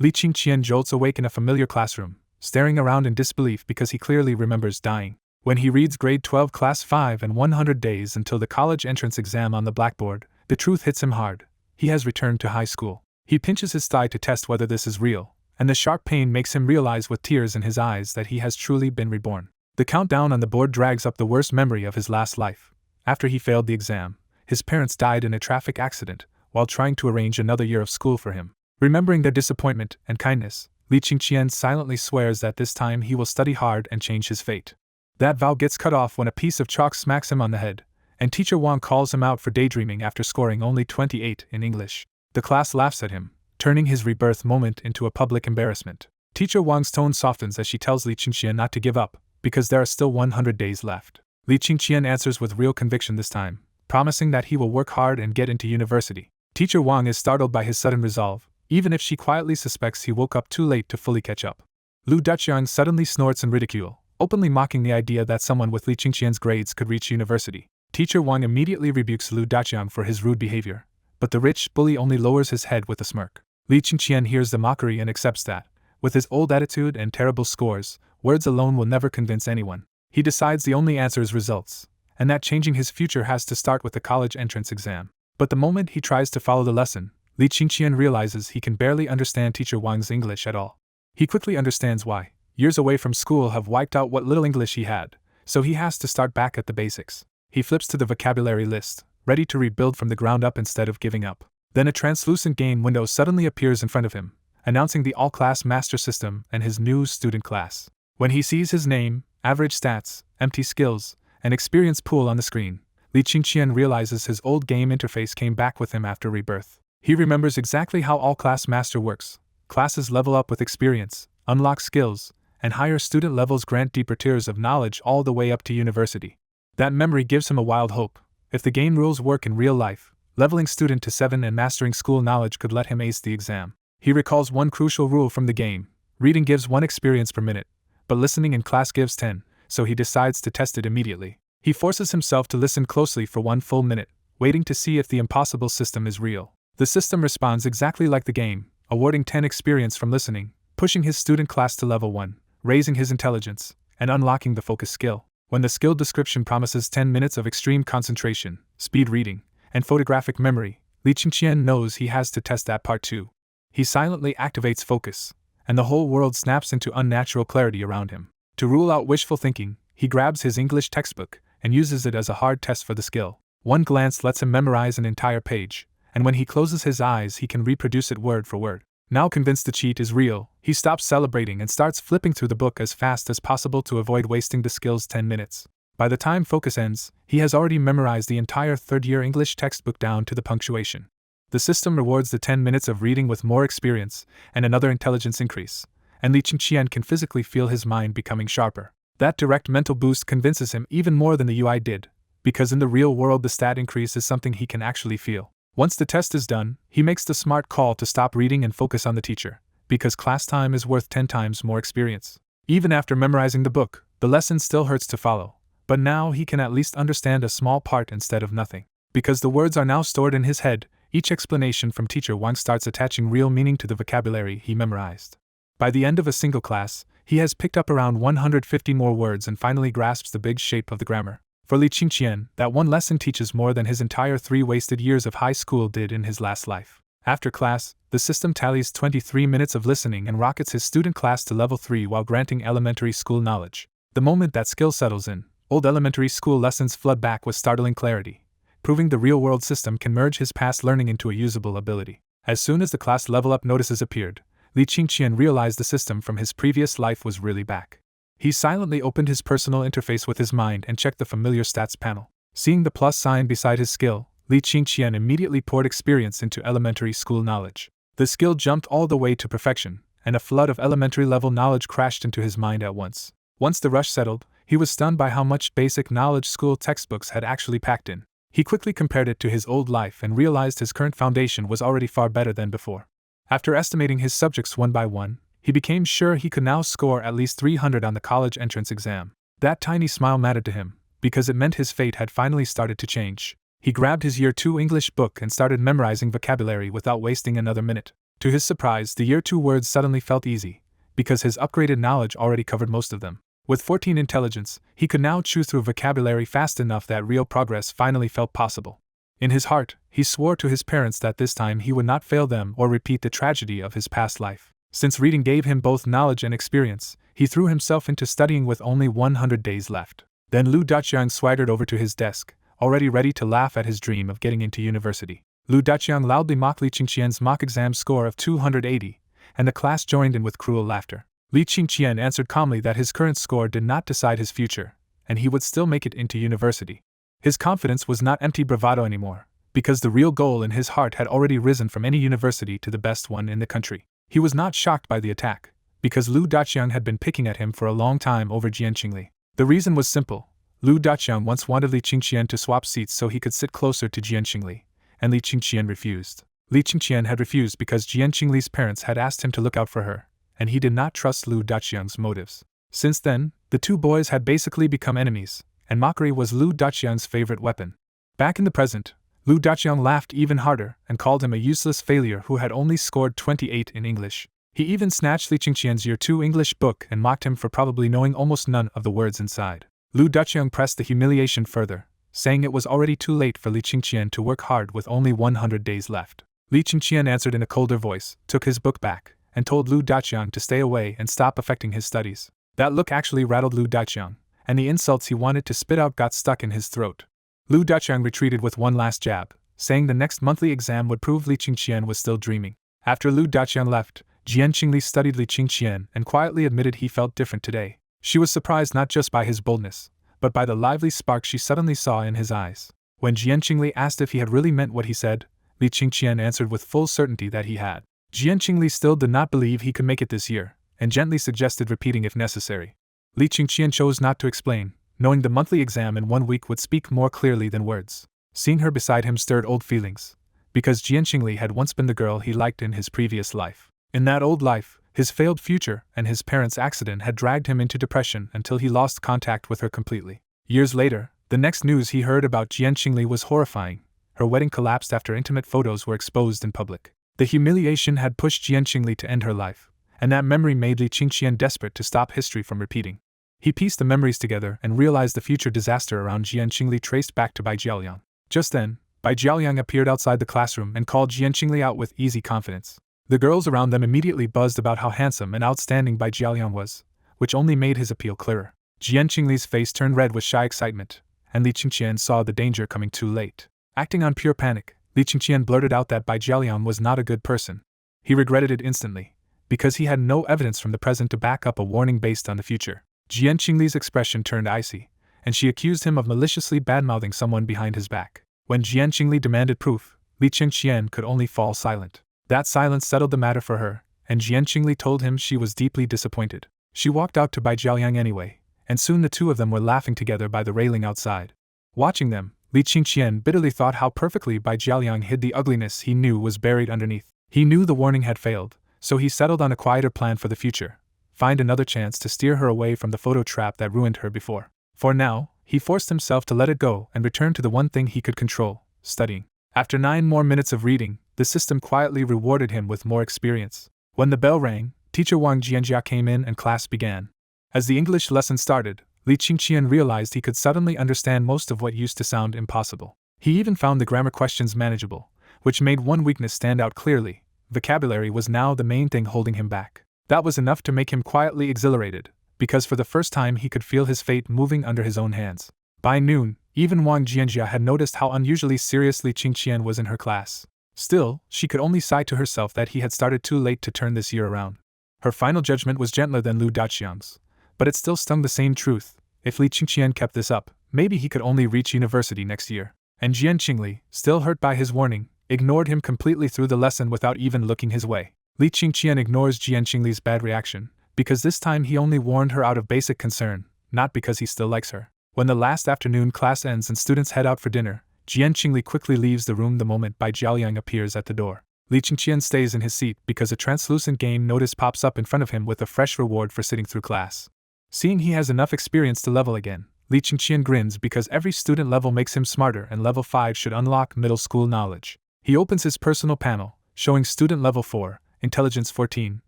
Li Qingqian jolts awake in a familiar classroom, staring around in disbelief because he clearly remembers dying. When he reads grade 12 class 5 and 100 days until the college entrance exam on the blackboard, the truth hits him hard. He has returned to high school. He pinches his thigh to test whether this is real, and the sharp pain makes him realize with tears in his eyes that he has truly been reborn. The countdown on the board drags up the worst memory of his last life. After he failed the exam, his parents died in a traffic accident while trying to arrange another year of school for him. Remembering their disappointment and kindness, Li Qingqian silently swears that this time he will study hard and change his fate. That vow gets cut off when a piece of chalk smacks him on the head, and Teacher Wang calls him out for daydreaming after scoring only 28 in English. The class laughs at him, turning his rebirth moment into a public embarrassment. Teacher Wang's tone softens as she tells Li Qingqian not to give up, because there are still 100 days left. Li Qingqian answers with real conviction this time, promising that he will work hard and get into university. Teacher Wang is startled by his sudden resolve, even if she quietly suspects he woke up too late to fully catch up. Lu Duqiang suddenly snorts in ridicule, openly mocking the idea that someone with Li Qingqian's grades could reach university. Teacher Wang immediately rebukes Lu Duqiang for his rude behavior, but the rich bully only lowers his head with a smirk. Li Qingqian hears the mockery and accepts that, with his old attitude and terrible scores, words alone will never convince anyone. He decides the only answer is results, and that changing his future has to start with the college entrance exam. But the moment he tries to follow the lesson, Li Qingqian realizes he can barely understand Teacher Wang's English at all. He quickly understands why. Years away from school have wiped out what little English he had, so he has to start back at the basics. He flips to the vocabulary list, ready to rebuild from the ground up instead of giving up. Then a translucent game window suddenly appears in front of him, announcing the all-class master system and his new student class. When he sees his name, average stats, empty skills, and experience pool on the screen, Li Qingqian realizes his old game interface came back with him after rebirth. He remembers exactly how all-class master works. Classes level up with experience, unlock skills, and higher student levels grant deeper tiers of knowledge all the way up to university. That memory gives him a wild hope. If the game rules work in real life, leveling student to 7 and mastering school knowledge could let him ace the exam. He recalls one crucial rule from the game: reading gives 1 experience per minute, but listening in class gives 10, so he decides to test it immediately. He forces himself to listen closely for 1 full minute, waiting to see if the impossible system is real. The system responds exactly like the game, awarding 10 experience from listening, pushing his student class to level 1, raising his intelligence, and unlocking the focus skill. When the skill description promises 10 minutes of extreme concentration, speed reading, and photographic memory, Li Qingqian knows he has to test that part too. He silently activates focus, and the whole world snaps into unnatural clarity around him. To rule out wishful thinking, he grabs his English textbook and uses it as a hard test for the skill. One glance lets him memorize an entire page, and when he closes his eyes he can reproduce it word for word. Now convinced the cheat is real, he stops celebrating and starts flipping through the book as fast as possible to avoid wasting the skill's 10 minutes. By the time focus ends, he has already memorized the entire third-year English textbook down to the punctuation. The system rewards the 10 minutes of reading with more experience and another intelligence increase, and Li Qingqian can physically feel his mind becoming sharper. That direct mental boost convinces him even more than the UI did, because in the real world the stat increase is something he can actually feel. Once the test is done, he makes the smart call to stop reading and focus on the teacher, because class time is worth 10 times more experience. Even after memorizing the book, the lesson still hurts to follow, but now he can at least understand a small part instead of nothing. Because the words are now stored in his head, each explanation from Teacher Wang starts attaching real meaning to the vocabulary he memorized. By the end of a single class, he has picked up around 150 more words and finally grasps the big shape of the grammar. For Li Qingqian, that one lesson teaches more than his entire 3 wasted years of high school did in his last life. After class, the system tallies 23 minutes of listening and rockets his student class to level 3 while granting elementary school knowledge. The moment that skill settles in, old elementary school lessons flood back with startling clarity, proving the real-world system can merge his past learning into a usable ability. As soon as the class level-up notices appeared, Li Qingqian realized the system from his previous life was really back. He silently opened his personal interface with his mind and checked the familiar stats panel. Seeing the plus sign beside his skill, Li Qingqian immediately poured experience into elementary school knowledge. The skill jumped all the way to perfection, and a flood of elementary-level knowledge crashed into his mind at once. Once the rush settled, he was stunned by how much basic knowledge school textbooks had actually packed in. He quickly compared it to his old life and realized his current foundation was already far better than before. After estimating his subjects one by one, he became sure he could now score at least 300 on the college entrance exam. That tiny smile mattered to him, because it meant his fate had finally started to change. He grabbed his Year 2 English book and started memorizing vocabulary without wasting another minute. To his surprise, the year 2 words suddenly felt easy, because his upgraded knowledge already covered most of them. With 14 intelligence, he could now chew through vocabulary fast enough that real progress finally felt possible. In his heart, he swore to his parents that this time he would not fail them or repeat the tragedy of his past life. Since reading gave him both knowledge and experience, he threw himself into studying with only 100 days left. Then Lu Daqiang swaggered over to his desk, already ready to laugh at his dream of getting into university. Lu Daqiang loudly mocked Li Qingqian's mock exam score of 280, and the class joined in with cruel laughter. Li Qingqian answered calmly that his current score did not decide his future, and he would still make it into university. His confidence was not empty bravado anymore, because the real goal in his heart had already risen from any university to the best one in the country. He was not shocked by the attack, because Lu Daqiang had been picking at him for a long time over Jian Qingli. The reason was simple. Lu Daqiang once wanted Li Qingqian to swap seats so he could sit closer to Jian Qingli, and Li Qingqian refused. Li Qingqian had refused because Jian Qingli's parents had asked him to look out for her, and he did not trust Lu Daqiang's motives. Since then, the two boys had basically become enemies, and mockery was Lu Daqiang's favorite weapon. Back in the present, Lu Daqiang laughed even harder and called him a useless failure who had only scored 28 in English. He even snatched Li Qingqian's Year 2 English book and mocked him for probably knowing almost none of the words inside. Lu Daqiang pressed the humiliation further, saying it was already too late for Li Qingqian to work hard with only 100 days left. Li Qingqian answered in a colder voice, took his book back, and told Lu Daqiang to stay away and stop affecting his studies. That look actually rattled Lu Daqiang, and the insults he wanted to spit out got stuck in his throat. Lu Daqiang retreated with one last jab, saying the next monthly exam would prove Li Qingqian was still dreaming. After Lu Daqiang left, Jian Qingli studied Li Qingqian and quietly admitted he felt different today. She was surprised not just by his boldness, but by the lively spark she suddenly saw in his eyes. When Jian Qingli asked if he had really meant what he said, Li Qingqian answered with full certainty that he had. Jian Qingli still did not believe he could make it this year, and gently suggested repeating if necessary. Li Qingqian chose not to explain, knowing the monthly exam in 1 week would speak more clearly than words. Seeing her beside him stirred old feelings, because Jian Qingli had once been the girl he liked in his previous life. In that old life, his failed future and his parents' accident had dragged him into depression until he lost contact with her completely. Years later, the next news he heard about Jian Qingli was horrifying. Her wedding collapsed after intimate photos were exposed in public. The humiliation had pushed Jian Qingli to end her life, and that memory made Li Qingqian desperate to stop history from repeating. He pieced the memories together and realized the future disaster around Jian Qingli traced back to Bai Jiaoliang. Just then, Bai Jiaoliang appeared outside the classroom and called Jian Qingli out with easy confidence. The girls around them immediately buzzed about how handsome and outstanding Bai Jiaoliang was, which only made his appeal clearer. Jian Qingli's face turned red with shy excitement, and Li Qingqian saw the danger coming too late. Acting on pure panic, Li Qingqian blurted out that Bai Jiaoliang was not a good person. He regretted it instantly, because he had no evidence from the present to back up a warning based on the future. Jian Qingli's expression turned icy, and she accused him of maliciously badmouthing someone behind his back. When Jian Qingli demanded proof, Li Qingqian could only fall silent. That silence settled the matter for her, and Jian Qingli told him she was deeply disappointed. She walked out to Bai Jiaoliang anyway, and soon the two of them were laughing together by the railing outside. Watching them, Li Qingqian bitterly thought how perfectly Bai Jiaoliang hid the ugliness he knew was buried underneath. He knew the warning had failed, so he settled on a quieter plan for the future: find another chance to steer her away from the photo trap that ruined her before. For now, he forced himself to let it go and return to the one thing he could control: studying. After 9 more minutes of reading, the system quietly rewarded him with more experience. When the bell rang, teacher Wang Jianjia came in and class began. As the English lesson started, Li Qingqian realized he could suddenly understand most of what used to sound impossible. He even found the grammar questions manageable, which made one weakness stand out clearly: vocabulary was now the main thing holding him back. That was enough to make him quietly exhilarated, because for the first time he could feel his fate moving under his own hands. By noon, even Wang Jianjia had noticed how unusually serious Li Qingqian was in her class. Still, she could only sigh to herself that he had started too late to turn this year around. Her final judgment was gentler than Lu Daqiang's, but it still stung the same truth: if Li Qingqian kept this up, maybe he could only reach university next year. And Jian Qingli, still hurt by his warning, ignored him completely through the lesson without even looking his way. Li Qingqian ignores Jian Qingli's bad reaction, because this time he only warned her out of basic concern, not because he still likes her. When the last afternoon class ends and students head out for dinner, Jian Qingli quickly leaves the room the moment Bai Jiaoliang appears at the door. Li Qingqian stays in his seat because a translucent game notice pops up in front of him with a fresh reward for sitting through class. Seeing he has enough experience to level again, Li Qingqian grins because every student level makes him smarter and level 5 should unlock middle school knowledge. He opens his personal panel, showing student level 4, intelligence 14,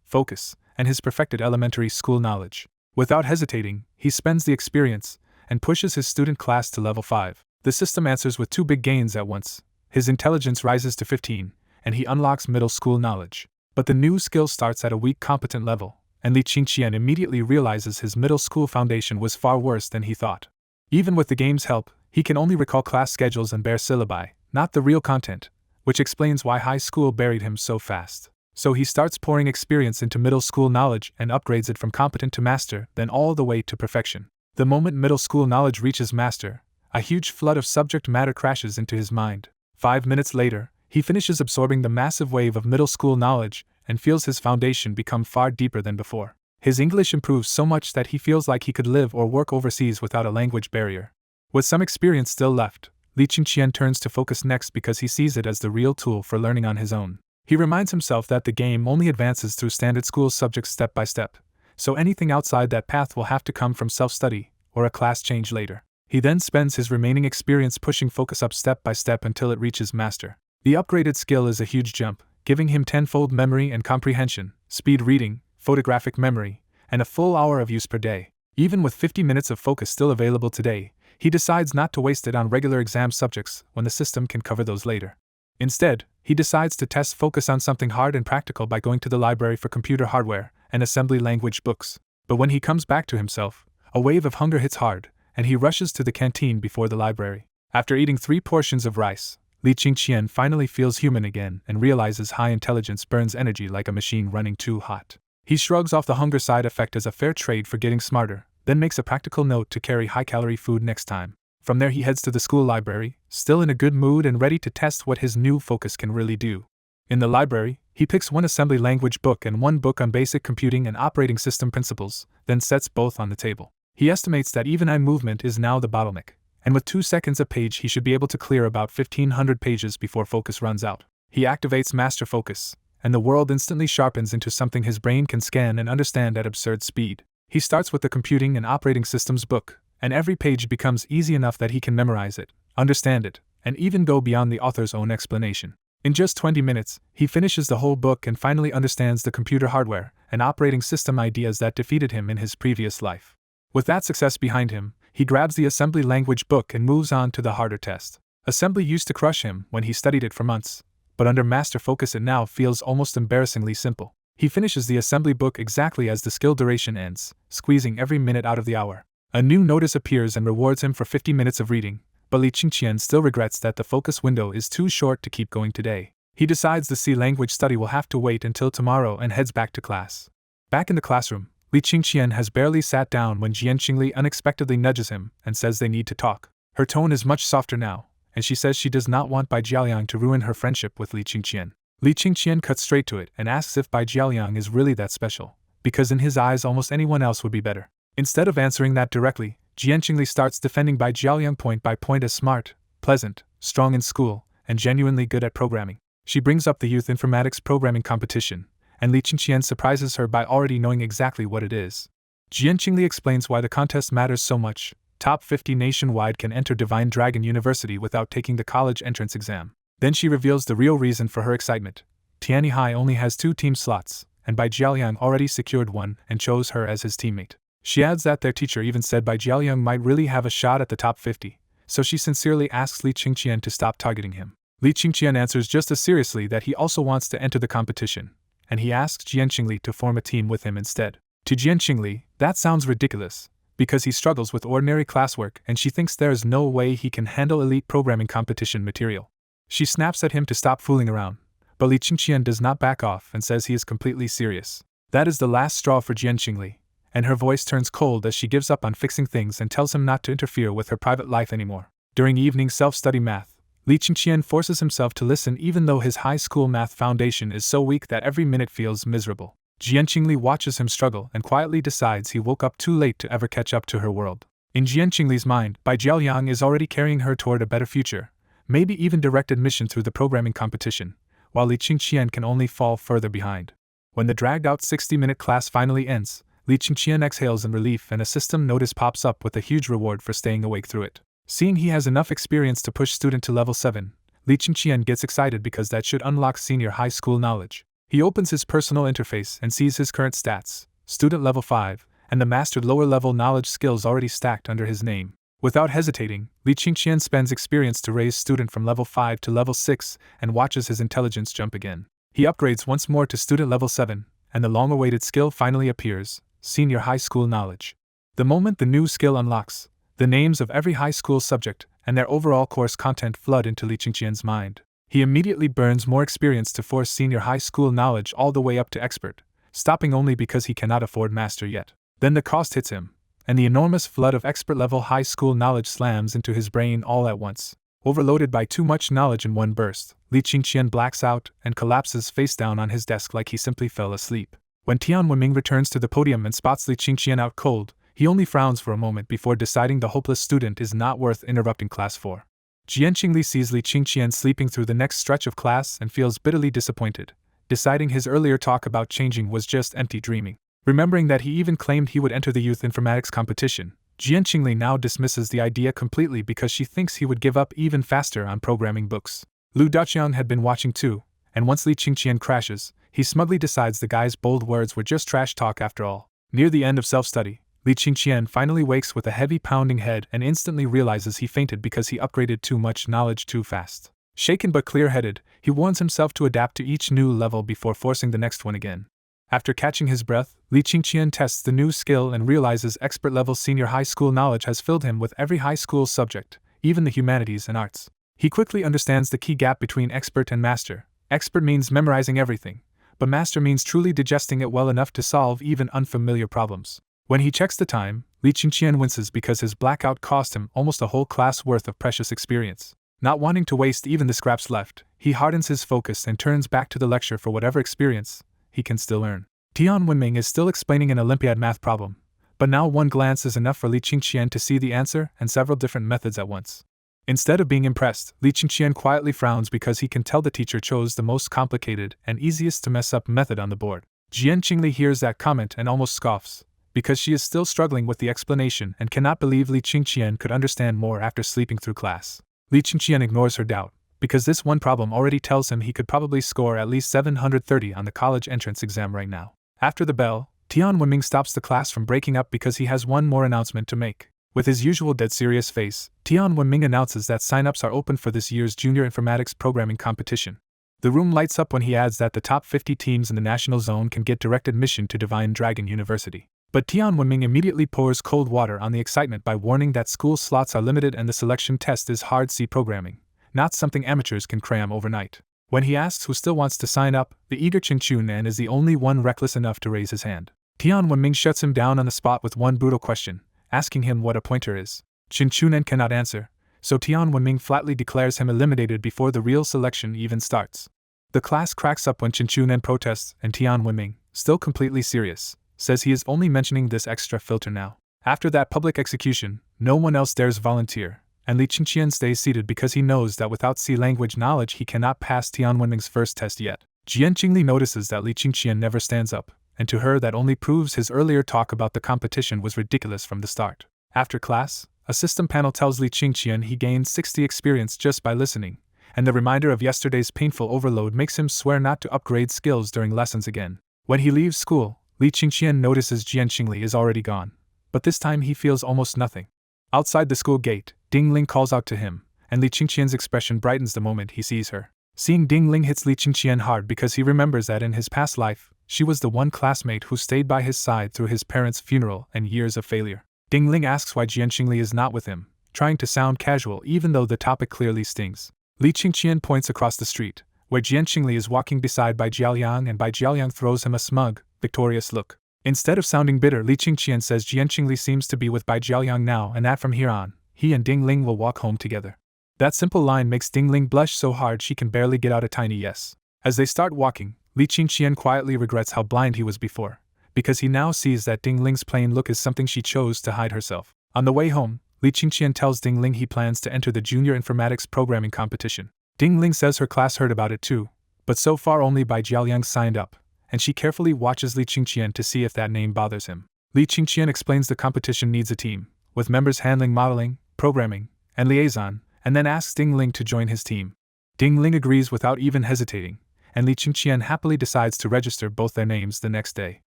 focus, and his perfected elementary school knowledge. Without hesitating, he spends the experience and pushes his student class to level 5. The system answers with 2 big gains at once. His intelligence rises to 15, and he unlocks middle school knowledge. But the new skill starts at a weak competent level, and Li Qingqian immediately realizes his middle school foundation was far worse than he thought. Even with the game's help, he can only recall class schedules and bare syllabi, not the real content, which explains why high school buried him so fast. So he starts pouring experience into middle school knowledge and upgrades it from competent to master, then all the way to perfection. The moment middle school knowledge reaches master, a huge flood of subject matter crashes into his mind. 5 minutes later, he finishes absorbing the massive wave of middle school knowledge and feels his foundation become far deeper than before. His English improves so much that he feels like he could live or work overseas without a language barrier. With some experience still left, Li Qingqian turns to focus next because he sees it as the real tool for learning on his own. He reminds himself that the game only advances through standard school subjects step by step, so anything outside that path will have to come from self-study or a class change later. He then spends his remaining experience pushing focus up step by step until it reaches master. The upgraded skill is a huge jump, giving him 10-fold memory and comprehension, speed reading, photographic memory, and a full hour of use per day. Even with 50 minutes of focus still available today, he decides not to waste it on regular exam subjects when the system can cover those later. Instead, he decides to test focus on something hard and practical by going to the library for computer hardware and assembly language books. But when he comes back to himself, a wave of hunger hits hard, and he rushes to the canteen before the library. After eating 3 portions of rice, Li Qingqian finally feels human again and realizes high intelligence burns energy like a machine running too hot. He shrugs off the hunger side effect as a fair trade for getting smarter, then makes a practical note to carry high-calorie food next time. From there he heads to the school library, still in a good mood and ready to test what his new focus can really do. In the library, he picks 1 assembly language book and 1 book on basic computing and operating system principles, then sets both on the table. He estimates that even eye movement is now the bottleneck, and with 2 seconds a page he should be able to clear about 1500 pages before focus runs out. He activates master focus, and the world instantly sharpens into something his brain can scan and understand at absurd speed. He starts with the computing and operating systems book, and every page becomes easy enough that he can memorize it, understand it, and even go beyond the author's own explanation. In just 20 minutes, he finishes the whole book and finally understands the computer hardware and operating system ideas that defeated him in his previous life. With that success behind him, he grabs the assembly language book and moves on to the harder test. Assembly used to crush him when he studied it for months, but under master focus it now feels almost embarrassingly simple. He finishes the assembly book exactly as the skill duration ends, squeezing every minute out of the hour. A new notice appears and rewards him for 50 minutes of reading, but Li Qingqian still regrets that the focus window is too short to keep going today. He decides the C language study will have to wait until tomorrow and heads back to class. Back in the classroom, Li Qingqian has barely sat down when Jian Qingli unexpectedly nudges him and says they need to talk. Her tone is much softer now, and she says she does not want Bai Jiaoliang to ruin her friendship with Li Qingqian. Li Qingqian cuts straight to it and asks if Bai Jiaoliang is really that special, because in his eyes almost anyone else would be better. Instead of answering that directly, Jian Qingli starts defending Bai Jiaoliang point by point as smart, pleasant, strong in school, and genuinely good at programming. She brings up the youth informatics programming competition, and Li Qingqian surprises her by already knowing exactly what it is. Jian Qingli explains why the contest matters so much. Top 50 nationwide can enter Divine Dragon University without taking the college entrance exam. Then she reveals the real reason for her excitement. Tianyi Hai only has 2 team slots, and Bai Jiaoliang already secured one and chose her as his teammate. She adds that their teacher even said Bai Jiaoliang might really have a shot at the top 50, so she sincerely asks Li Qingqian to stop targeting him. Li Qingqian answers just as seriously that he also wants to enter the competition, and he asks Jian Qingli to form a team with him instead. To Jian Qingli, that sounds ridiculous, because he struggles with ordinary classwork and she thinks there is no way he can handle elite programming competition material. She snaps at him to stop fooling around, but Li Qingqian does not back off and says he is completely serious. That is the last straw for Jian Qingli, and her voice turns cold as she gives up on fixing things and tells him not to interfere with her private life anymore. During evening self-study math, Li Qingqian forces himself to listen even though his high school math foundation is so weak that every minute feels miserable. Jian Qingli watches him struggle and quietly decides he woke up too late to ever catch up to her world. In Jian Qingli's mind, Bai Jiaoliang is already carrying her toward a better future, maybe even direct admission through the programming competition, while Li Qingqian can only fall further behind. When the dragged-out 60-minute class finally ends, Li Qingqian exhales in relief and a system notice pops up with a huge reward for staying awake through it. Seeing he has enough experience to push student to level 7, Li Qingqian gets excited because that should unlock senior high school knowledge. He opens his personal interface and sees his current stats, student level 5, and the mastered lower-level knowledge skills already stacked under his name. Without hesitating, Li Qingqian spends experience to raise student from level 5 to level 6 and watches his intelligence jump again. He upgrades once more to student level 7, and the long-awaited skill finally appears, senior high school knowledge. The moment the new skill unlocks, the names of every high school subject and their overall course content flood into Li Qingqian's mind. He immediately burns more experience to force senior high school knowledge all the way up to expert, stopping only because he cannot afford master yet. Then the cost hits him, and the enormous flood of expert-level high school knowledge slams into his brain all at once. Overloaded by too much knowledge in one burst, Li Qingqian blacks out and collapses face down on his desk like he simply fell asleep. When Tian Wenming returns to the podium and spots Li Qingqian out cold, he only frowns for a moment before deciding the hopeless student is not worth interrupting class for. Jian Qingli sees Li Qingqian sleeping through the next stretch of class and feels bitterly disappointed, deciding his earlier talk about changing was just empty dreaming. Remembering that he even claimed he would enter the youth informatics competition, Jian Qingli now dismisses the idea completely because she thinks he would give up even faster on programming books. Lu Daqian had been watching too, and once Li Qingqian crashes, he smugly decides the guy's bold words were just trash talk after all. Near the end of self-study, Li Qingqian finally wakes with a heavy pounding head and instantly realizes he fainted because he upgraded too much knowledge too fast. Shaken but clear-headed, he warns himself to adapt to each new level before forcing the next one again. After catching his breath, Li Qingqian tests the new skill and realizes expert-level senior high school knowledge has filled him with every high school subject, even the humanities and arts. He quickly understands the key gap between expert and master. Expert means memorizing everything, but master means truly digesting it well enough to solve even unfamiliar problems. When he checks the time, Li Qingqian winces because his blackout cost him almost a whole class worth of precious experience. Not wanting to waste even the scraps left, he hardens his focus and turns back to the lecture for whatever experience he can still earn. Tian Wenming is still explaining an Olympiad math problem, but now one glance is enough for Li Qingqian to see the answer and several different methods at once. Instead of being impressed, Li Qingqian quietly frowns because he can tell the teacher chose the most complicated and easiest to mess up method on the board. Jian Qingli hears that comment and almost scoffs, because she is still struggling with the explanation and cannot believe Li Qingqian could understand more after sleeping through class. Li Qingqian ignores her doubt, because this one problem already tells him he could probably score at least 730 on the college entrance exam right now. After the bell, Tian Wenming stops the class from breaking up because he has one more announcement to make. With his usual dead serious face, Tian Wenming announces that sign-ups are open for this year's Junior Informatics Programming Competition. The room lights up when he adds that the top 50 teams in the national zone can get direct admission to Divine Dragon University. But Tian Wenming immediately pours cold water on the excitement by warning that school slots are limited and the selection test is hard C programming, not something amateurs can cram overnight. When he asks who still wants to sign up, the eager Chen Chunan is the only one reckless enough to raise his hand. Tian Wenming shuts him down on the spot with one brutal question, asking him what a pointer is. Chen Chunan cannot answer, so Tian Wenming flatly declares him eliminated before the real selection even starts. The class cracks up when Chen Chunan protests, and Tian Wenming, still completely serious, says he is only mentioning this extra filter now. After that public execution, no one else dares volunteer, and Li Qingqian stays seated because he knows that without C language knowledge he cannot pass Tian Wenming's first test yet. Jian Qingli notices that Li Qingqian never stands up, and to her that only proves his earlier talk about the competition was ridiculous from the start. After class, a system panel tells Li Qingqian he gained 60 experience just by listening, and the reminder of yesterday's painful overload makes him swear not to upgrade skills during lessons again. When he leaves school, Li Qingqian notices Jian Qingli is already gone, but this time he feels almost nothing. Outside the school gate, Ding Ling calls out to him, and Li Qingqian's expression brightens the moment he sees her. Seeing Ding Ling hits Li Qingqian hard because he remembers that in his past life, she was the one classmate who stayed by his side through his parents' funeral and years of failure. Ding Ling asks why Jian Qingli is not with him, trying to sound casual even though the topic clearly stings. Li Qingqian points across the street, where Jian Qingli is walking beside Bai Jiaoliang, and Bai Jiaoliang throws him a smug, victorious look. Instead of sounding bitter, Li Qingqian says Jian Qingli seems to be with Bai Jiaoliang now and that from here on, he and Ding Ling will walk home together. That simple line makes Ding Ling blush so hard she can barely get out a tiny yes. As they start walking, Li Qingqian quietly regrets how blind he was before, because he now sees that Ding Ling's plain look is something she chose to hide herself. On the way home, Li Qingqian tells Ding Ling he plans to enter the Junior Informatics Programming Competition. Ding Ling says her class heard about it too, but so far only Bai Jiaoliang signed up, and she carefully watches Li Qingqian to see if that name bothers him. Li Qingqian explains the competition needs a team, with members handling modeling, programming, and liaison, and then asks Ding Ling to join his team. Ding Ling agrees without even hesitating, and Li Qingqian happily decides to register both their names the next day.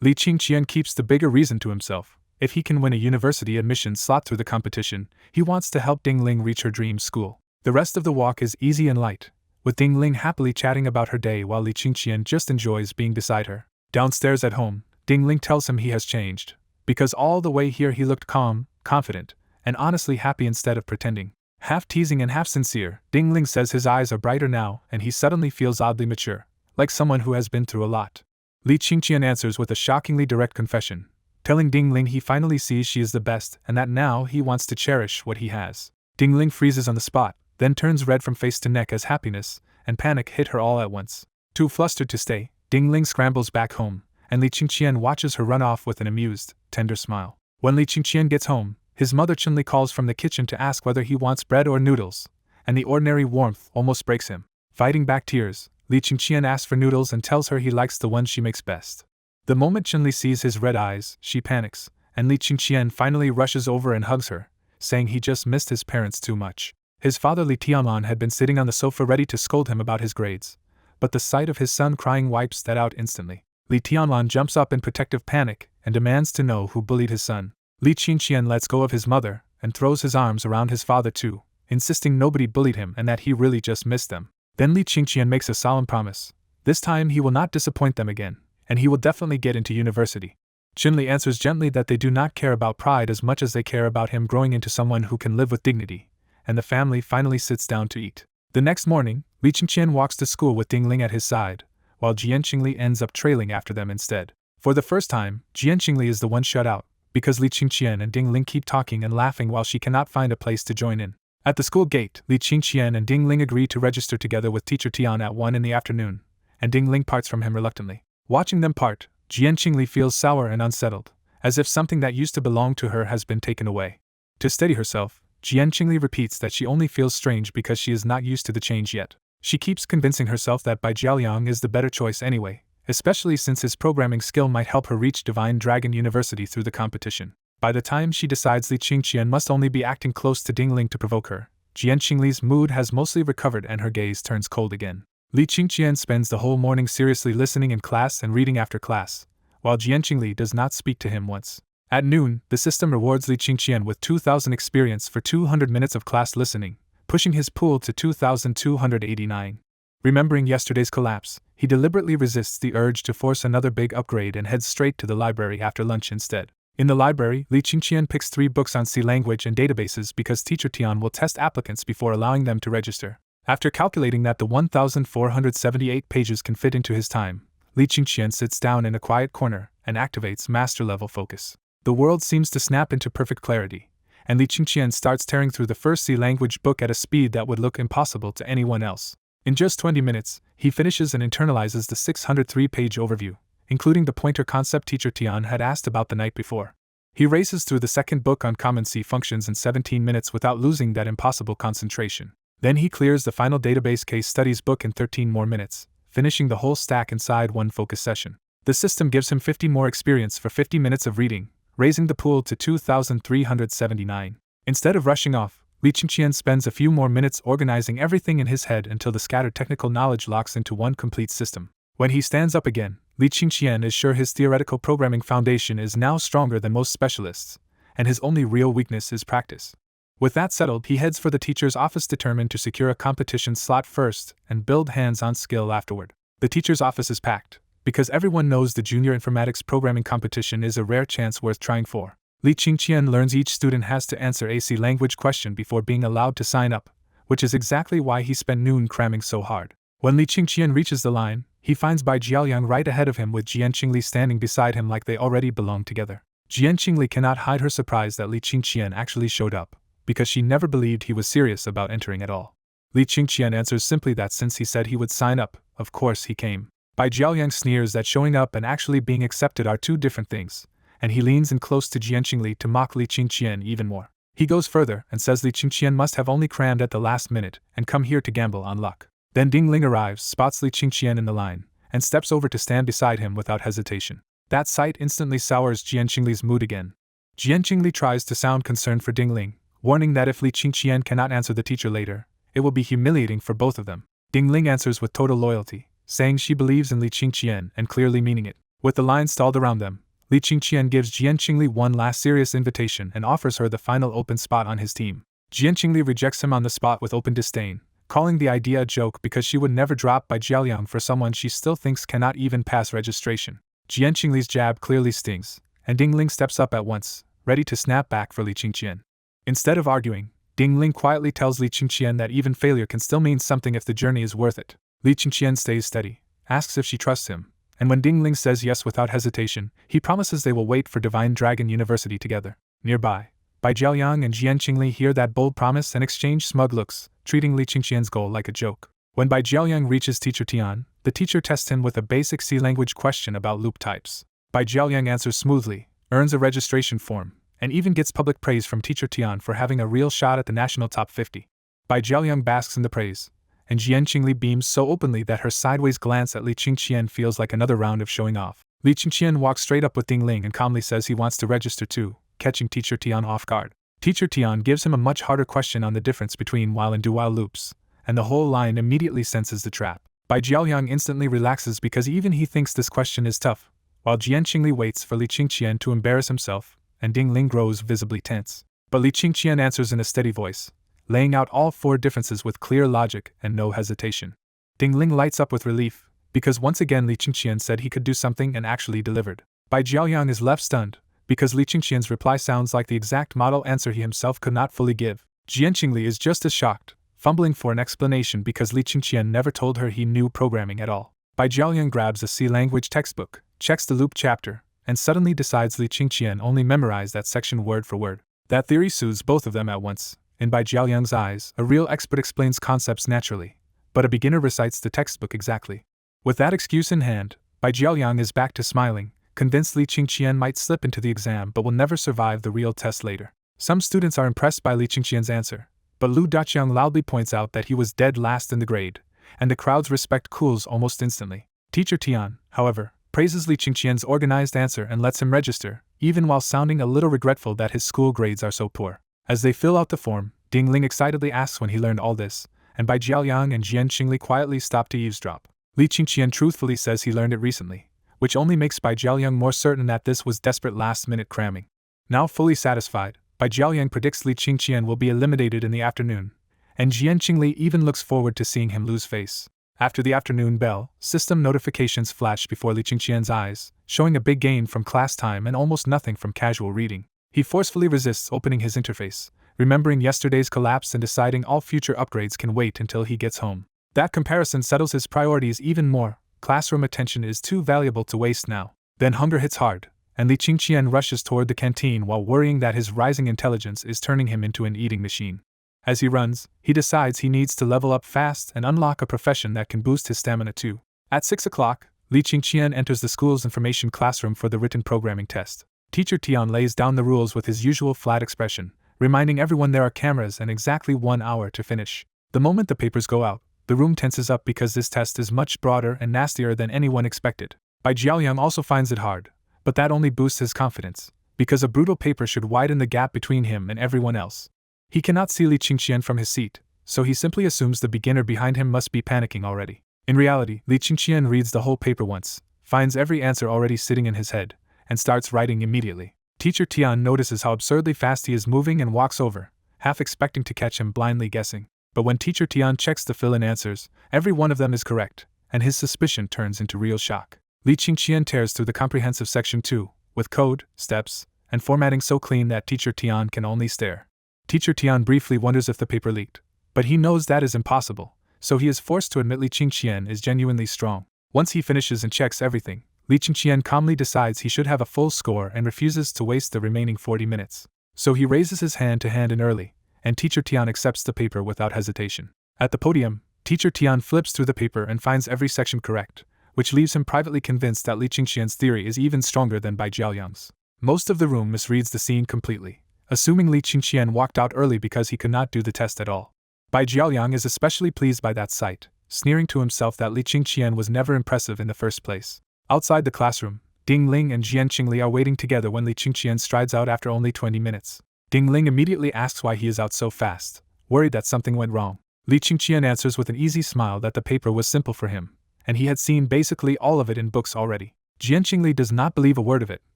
Li Qingqian keeps the bigger reason to himself. If he can win a university admission slot through the competition, he wants to help Dingling reach her dream school. The rest of the walk is easy and light, with Dingling happily chatting about her day while Li Qingqian just enjoys being beside her. Downstairs at home, Dingling tells him he has changed, because all the way here he looked calm, confident, and honestly happy instead of pretending. Half teasing and half sincere, Dingling says his eyes are brighter now and he suddenly feels oddly mature, like someone who has been through a lot. Li Qingqian answers with a shockingly direct confession, telling Dingling he finally sees she is the best and that now he wants to cherish what he has. Dingling freezes on the spot, then turns red from face to neck as happiness and panic hit her all at once. Too flustered to stay, Dingling scrambles back home, and Li Qingqian watches her run off with an amused, tender smile. When Li Qingqian gets home, his mother Chunli calls from the kitchen to ask whether he wants bread or noodles, and the ordinary warmth almost breaks him. Fighting back tears, Li Qingqian asks for noodles and tells her he likes the ones she makes best. The moment Chunli sees his red eyes, she panics, and Li Qingqian finally rushes over and hugs her, saying he just missed his parents too much. His father Li Tianlan had been sitting on the sofa ready to scold him about his grades, but the sight of his son crying wipes that out instantly. Li Tianlan jumps up in protective panic and demands to know who bullied his son. Li Qingqian lets go of his mother and throws his arms around his father too, insisting nobody bullied him and that he really just missed them. Then Li Qingqian makes a solemn promise. This time he will not disappoint them again, and he will definitely get into university. Chunli answers gently that they do not care about pride as much as they care about him growing into someone who can live with dignity, and the family finally sits down to eat. The next morning, Li Qingqian walks to school with Dingling at his side, while Jianqingli ends up trailing after them instead. For the first time, Jianqingli is the one shut out, because Li Qingqian and Dingling keep talking and laughing while she cannot find a place to join in. At the school gate, Li Qingqian and Dingling agree to register together with teacher Tian at 1 in the afternoon, and Dingling parts from him reluctantly. Watching them part, Jianqingli feels sour and unsettled, as if something that used to belong to her has been taken away. To steady herself, Jianqingli repeats that she only feels strange because she is not used to the change yet. She keeps convincing herself that Bai Jiaoliang is the better choice anyway, especially since his programming skill might help her reach Divine Dragon University through the competition. By the time she decides Li Qingqian must only be acting close to Dingling to provoke her, Jianqingli's mood has mostly recovered and her gaze turns cold again. Li Qingqian spends the whole morning seriously listening in class and reading after class, while Jianqingli does not speak to him once. At noon, the system rewards Li Qingqian with 2,000 experience for 200 minutes of class listening, pushing his pool to 2,289. Remembering yesterday's collapse, he deliberately resists the urge to force another big upgrade and heads straight to the library after lunch instead. In the library, Li Qingqian picks 3 books on C language and databases because teacher Tian will test applicants before allowing them to register. After calculating that the 1,478 pages can fit into his time, Li Qingqian sits down in a quiet corner and activates master-level focus. The world seems to snap into perfect clarity, and Li Qingqian starts tearing through the first C language book at a speed that would look impossible to anyone else. In just 20 minutes, he finishes and internalizes the 603-page overview, including the pointer concept teacher Tian had asked about the night before. He races through the second book on common C functions in 17 minutes without losing that impossible concentration. Then he clears the final database case studies book in 13 more minutes, finishing the whole stack inside one focus session. The system gives him 50 more experience for 50 minutes of reading, raising the pool to 2,379. Instead of rushing off, Li Qingqian spends a few more minutes organizing everything in his head until the scattered technical knowledge locks into one complete system. When he stands up again, Li Qingqian is sure his theoretical programming foundation is now stronger than most specialists, and his only real weakness is practice. With that settled, he heads for the teacher's office determined to secure a competition slot first and build hands-on skill afterward. The teacher's office is packed, because everyone knows the junior informatics programming competition is a rare chance worth trying for. Li Qingqian learns each student has to answer a C language question before being allowed to sign up, which is exactly why he spent noon cramming so hard. When Li Qingqian reaches the line, he finds Bai Jiaoliang right ahead of him with Jianqingli standing beside him like they already belong together. Jianqingli cannot hide her surprise that Li Qingqian actually showed up, because she never believed he was serious about entering at all. Li Qingqian answers simply that since he said he would sign up, of course he came. Bai Jiaoliang sneers that showing up and actually being accepted are two different things, and he leans in close to Jianqingli to mock Li Qingqian even more. He goes further and says Li Qingqian must have only crammed at the last minute and come here to gamble on luck. Then Dingling arrives, spots Li Qingqian in the line, and steps over to stand beside him without hesitation. That sight instantly sours Jianqingli's mood again. Jianqingli tries to sound concerned for Dingling, warning that if Li Qingqian cannot answer the teacher later, it will be humiliating for both of them. Dingling answers with total loyalty, saying she believes in Li Qingqian and clearly meaning it. With the line stalled around them, Li Qingqian gives Jian Qingli one last serious invitation and offers her the final open spot on his team. Jian Qingli rejects him on the spot with open disdain, calling the idea a joke because she would never drop Bai Jiaoliang for someone she still thinks cannot even pass registration. Jian Qingli's jab clearly stings, and Ding Ling steps up at once, ready to snap back for Li Qingqian. Instead of arguing, Ding Ling quietly tells Li Qingqian that even failure can still mean something if the journey is worth it. Li Qingqian stays steady, asks if she trusts him, and when Ding Ling says yes without hesitation, he promises they will wait for Divine Dragon University together. Nearby, Bai Jiaoliang and Jian Qingli hear that bold promise and exchange smug looks, treating Li Qingqian's goal like a joke. When Bai Jiaoliang reaches Teacher Tian, the teacher tests him with a basic C language question about loop types. Bai Jiaoliang answers smoothly, earns a registration form, and even gets public praise from Teacher Tian for having a real shot at the national top 50. Bai Jiaoliang basks in the praise, and Jian Qingli beams so openly that her sideways glance at Li Qingqian feels like another round of showing off. Li Qingqian walks straight up with Ding Ling and calmly says he wants to register too, catching Teacher Tian off guard. Teacher Tian gives him a much harder question on the difference between while and do-while loops, and the whole line immediately senses the trap. Bai Jiaoliang instantly relaxes because even he thinks this question is tough, while Jian Qingli waits for Li Qingqian to embarrass himself, and Ding Ling grows visibly tense. But Li Qingqian answers in a steady voice, laying out all four differences with clear logic and no hesitation. Ding Ling lights up with relief, because once again Li Qingqian said he could do something and actually delivered. Bai Jiaoliang is left stunned, because Li Qingqian's reply sounds like the exact model answer he himself could not fully give. Jian Qingli is just as shocked, fumbling for an explanation because Li Qingqian never told her he knew programming at all. Bai Jiaoliang grabs a C language textbook, checks the loop chapter, and suddenly decides Li Qingqian only memorized that section word for word. That theory soothes both of them at once. In Bai Jiaoliang's eyes, a real expert explains concepts naturally, but a beginner recites the textbook exactly. With that excuse in hand, Bai Jiaoliang is back to smiling, convinced Li Qingqian might slip into the exam but will never survive the real test later. Some students are impressed by Li Qingqian's answer, but Lu Daqiang loudly points out that he was dead last in the grade, and the crowd's respect cools almost instantly. Teacher Tian, however, praises Li Qingqian's organized answer and lets him register, even while sounding a little regretful that his school grades are so poor. As they fill out the form, Ding Ling excitedly asks when he learned all this, and Bai Jiaoliang and Jian Qingli quietly stop to eavesdrop. Li Qingqian truthfully says he learned it recently, which only makes Bai Jiaoliang more certain that this was desperate last-minute cramming. Now fully satisfied, Bai Jiaoliang predicts Li Qingqian will be eliminated in the afternoon, and Jian Qingli even looks forward to seeing him lose face. After the afternoon bell, system notifications flash before Li Qingqian's eyes, showing a big gain from class time and almost nothing from casual reading. He forcefully resists opening his interface, remembering yesterday's collapse and deciding all future upgrades can wait until he gets home. That comparison settles his priorities even more. Classroom attention is too valuable to waste now. Then hunger hits hard, and Li Qingqian rushes toward the canteen while worrying that his rising intelligence is turning him into an eating machine. As he runs, he decides he needs to level up fast and unlock a profession that can boost his stamina too. At 6 o'clock, Li Qingqian enters the school's information classroom for the written programming test. Teacher Tian lays down the rules with his usual flat expression, reminding everyone there are cameras and exactly 1 hour to finish. The moment the papers go out, the room tenses up because this test is much broader and nastier than anyone expected. Bai Jiaoliang also finds it hard, but that only boosts his confidence, because a brutal paper should widen the gap between him and everyone else. He cannot see Li Qingqian from his seat, so he simply assumes the beginner behind him must be panicking already. In reality, Li Qingqian reads the whole paper once, finds every answer already sitting in his head, and starts writing immediately. Teacher Tian notices how absurdly fast he is moving and walks over, half expecting to catch him blindly guessing. But when Teacher Tian checks the fill-in answers, every one of them is correct, and his suspicion turns into real shock. Li Qingqian tears through the comprehensive section 2, with code, steps, and formatting so clean that Teacher Tian can only stare. Teacher Tian briefly wonders if the paper leaked, but he knows that is impossible, so he is forced to admit Li Qingqian is genuinely strong. Once he finishes and checks everything, Li Qingqian calmly decides he should have a full score and refuses to waste the remaining 40 minutes. So he raises his hand to hand in early, and Teacher Tian accepts the paper without hesitation. At the podium, Teacher Tian flips through the paper and finds every section correct, which leaves him privately convinced that Li Qingqian's theory is even stronger than Bai Jiaoliang's. Most of the room misreads the scene completely, assuming Li Qingqian walked out early because he could not do the test at all. Bai Jiaoliang is especially pleased by that sight, sneering to himself that Li Qingqian was never impressive in the first place. Outside the classroom, Ding Ling and Jian Qingli are waiting together when Li Qingqian strides out after only 20 minutes. Ding Ling immediately asks why he is out so fast, worried that something went wrong. Li Qingqian answers with an easy smile that the paper was simple for him, and he had seen basically all of it in books already. Jian Qingli does not believe a word of it,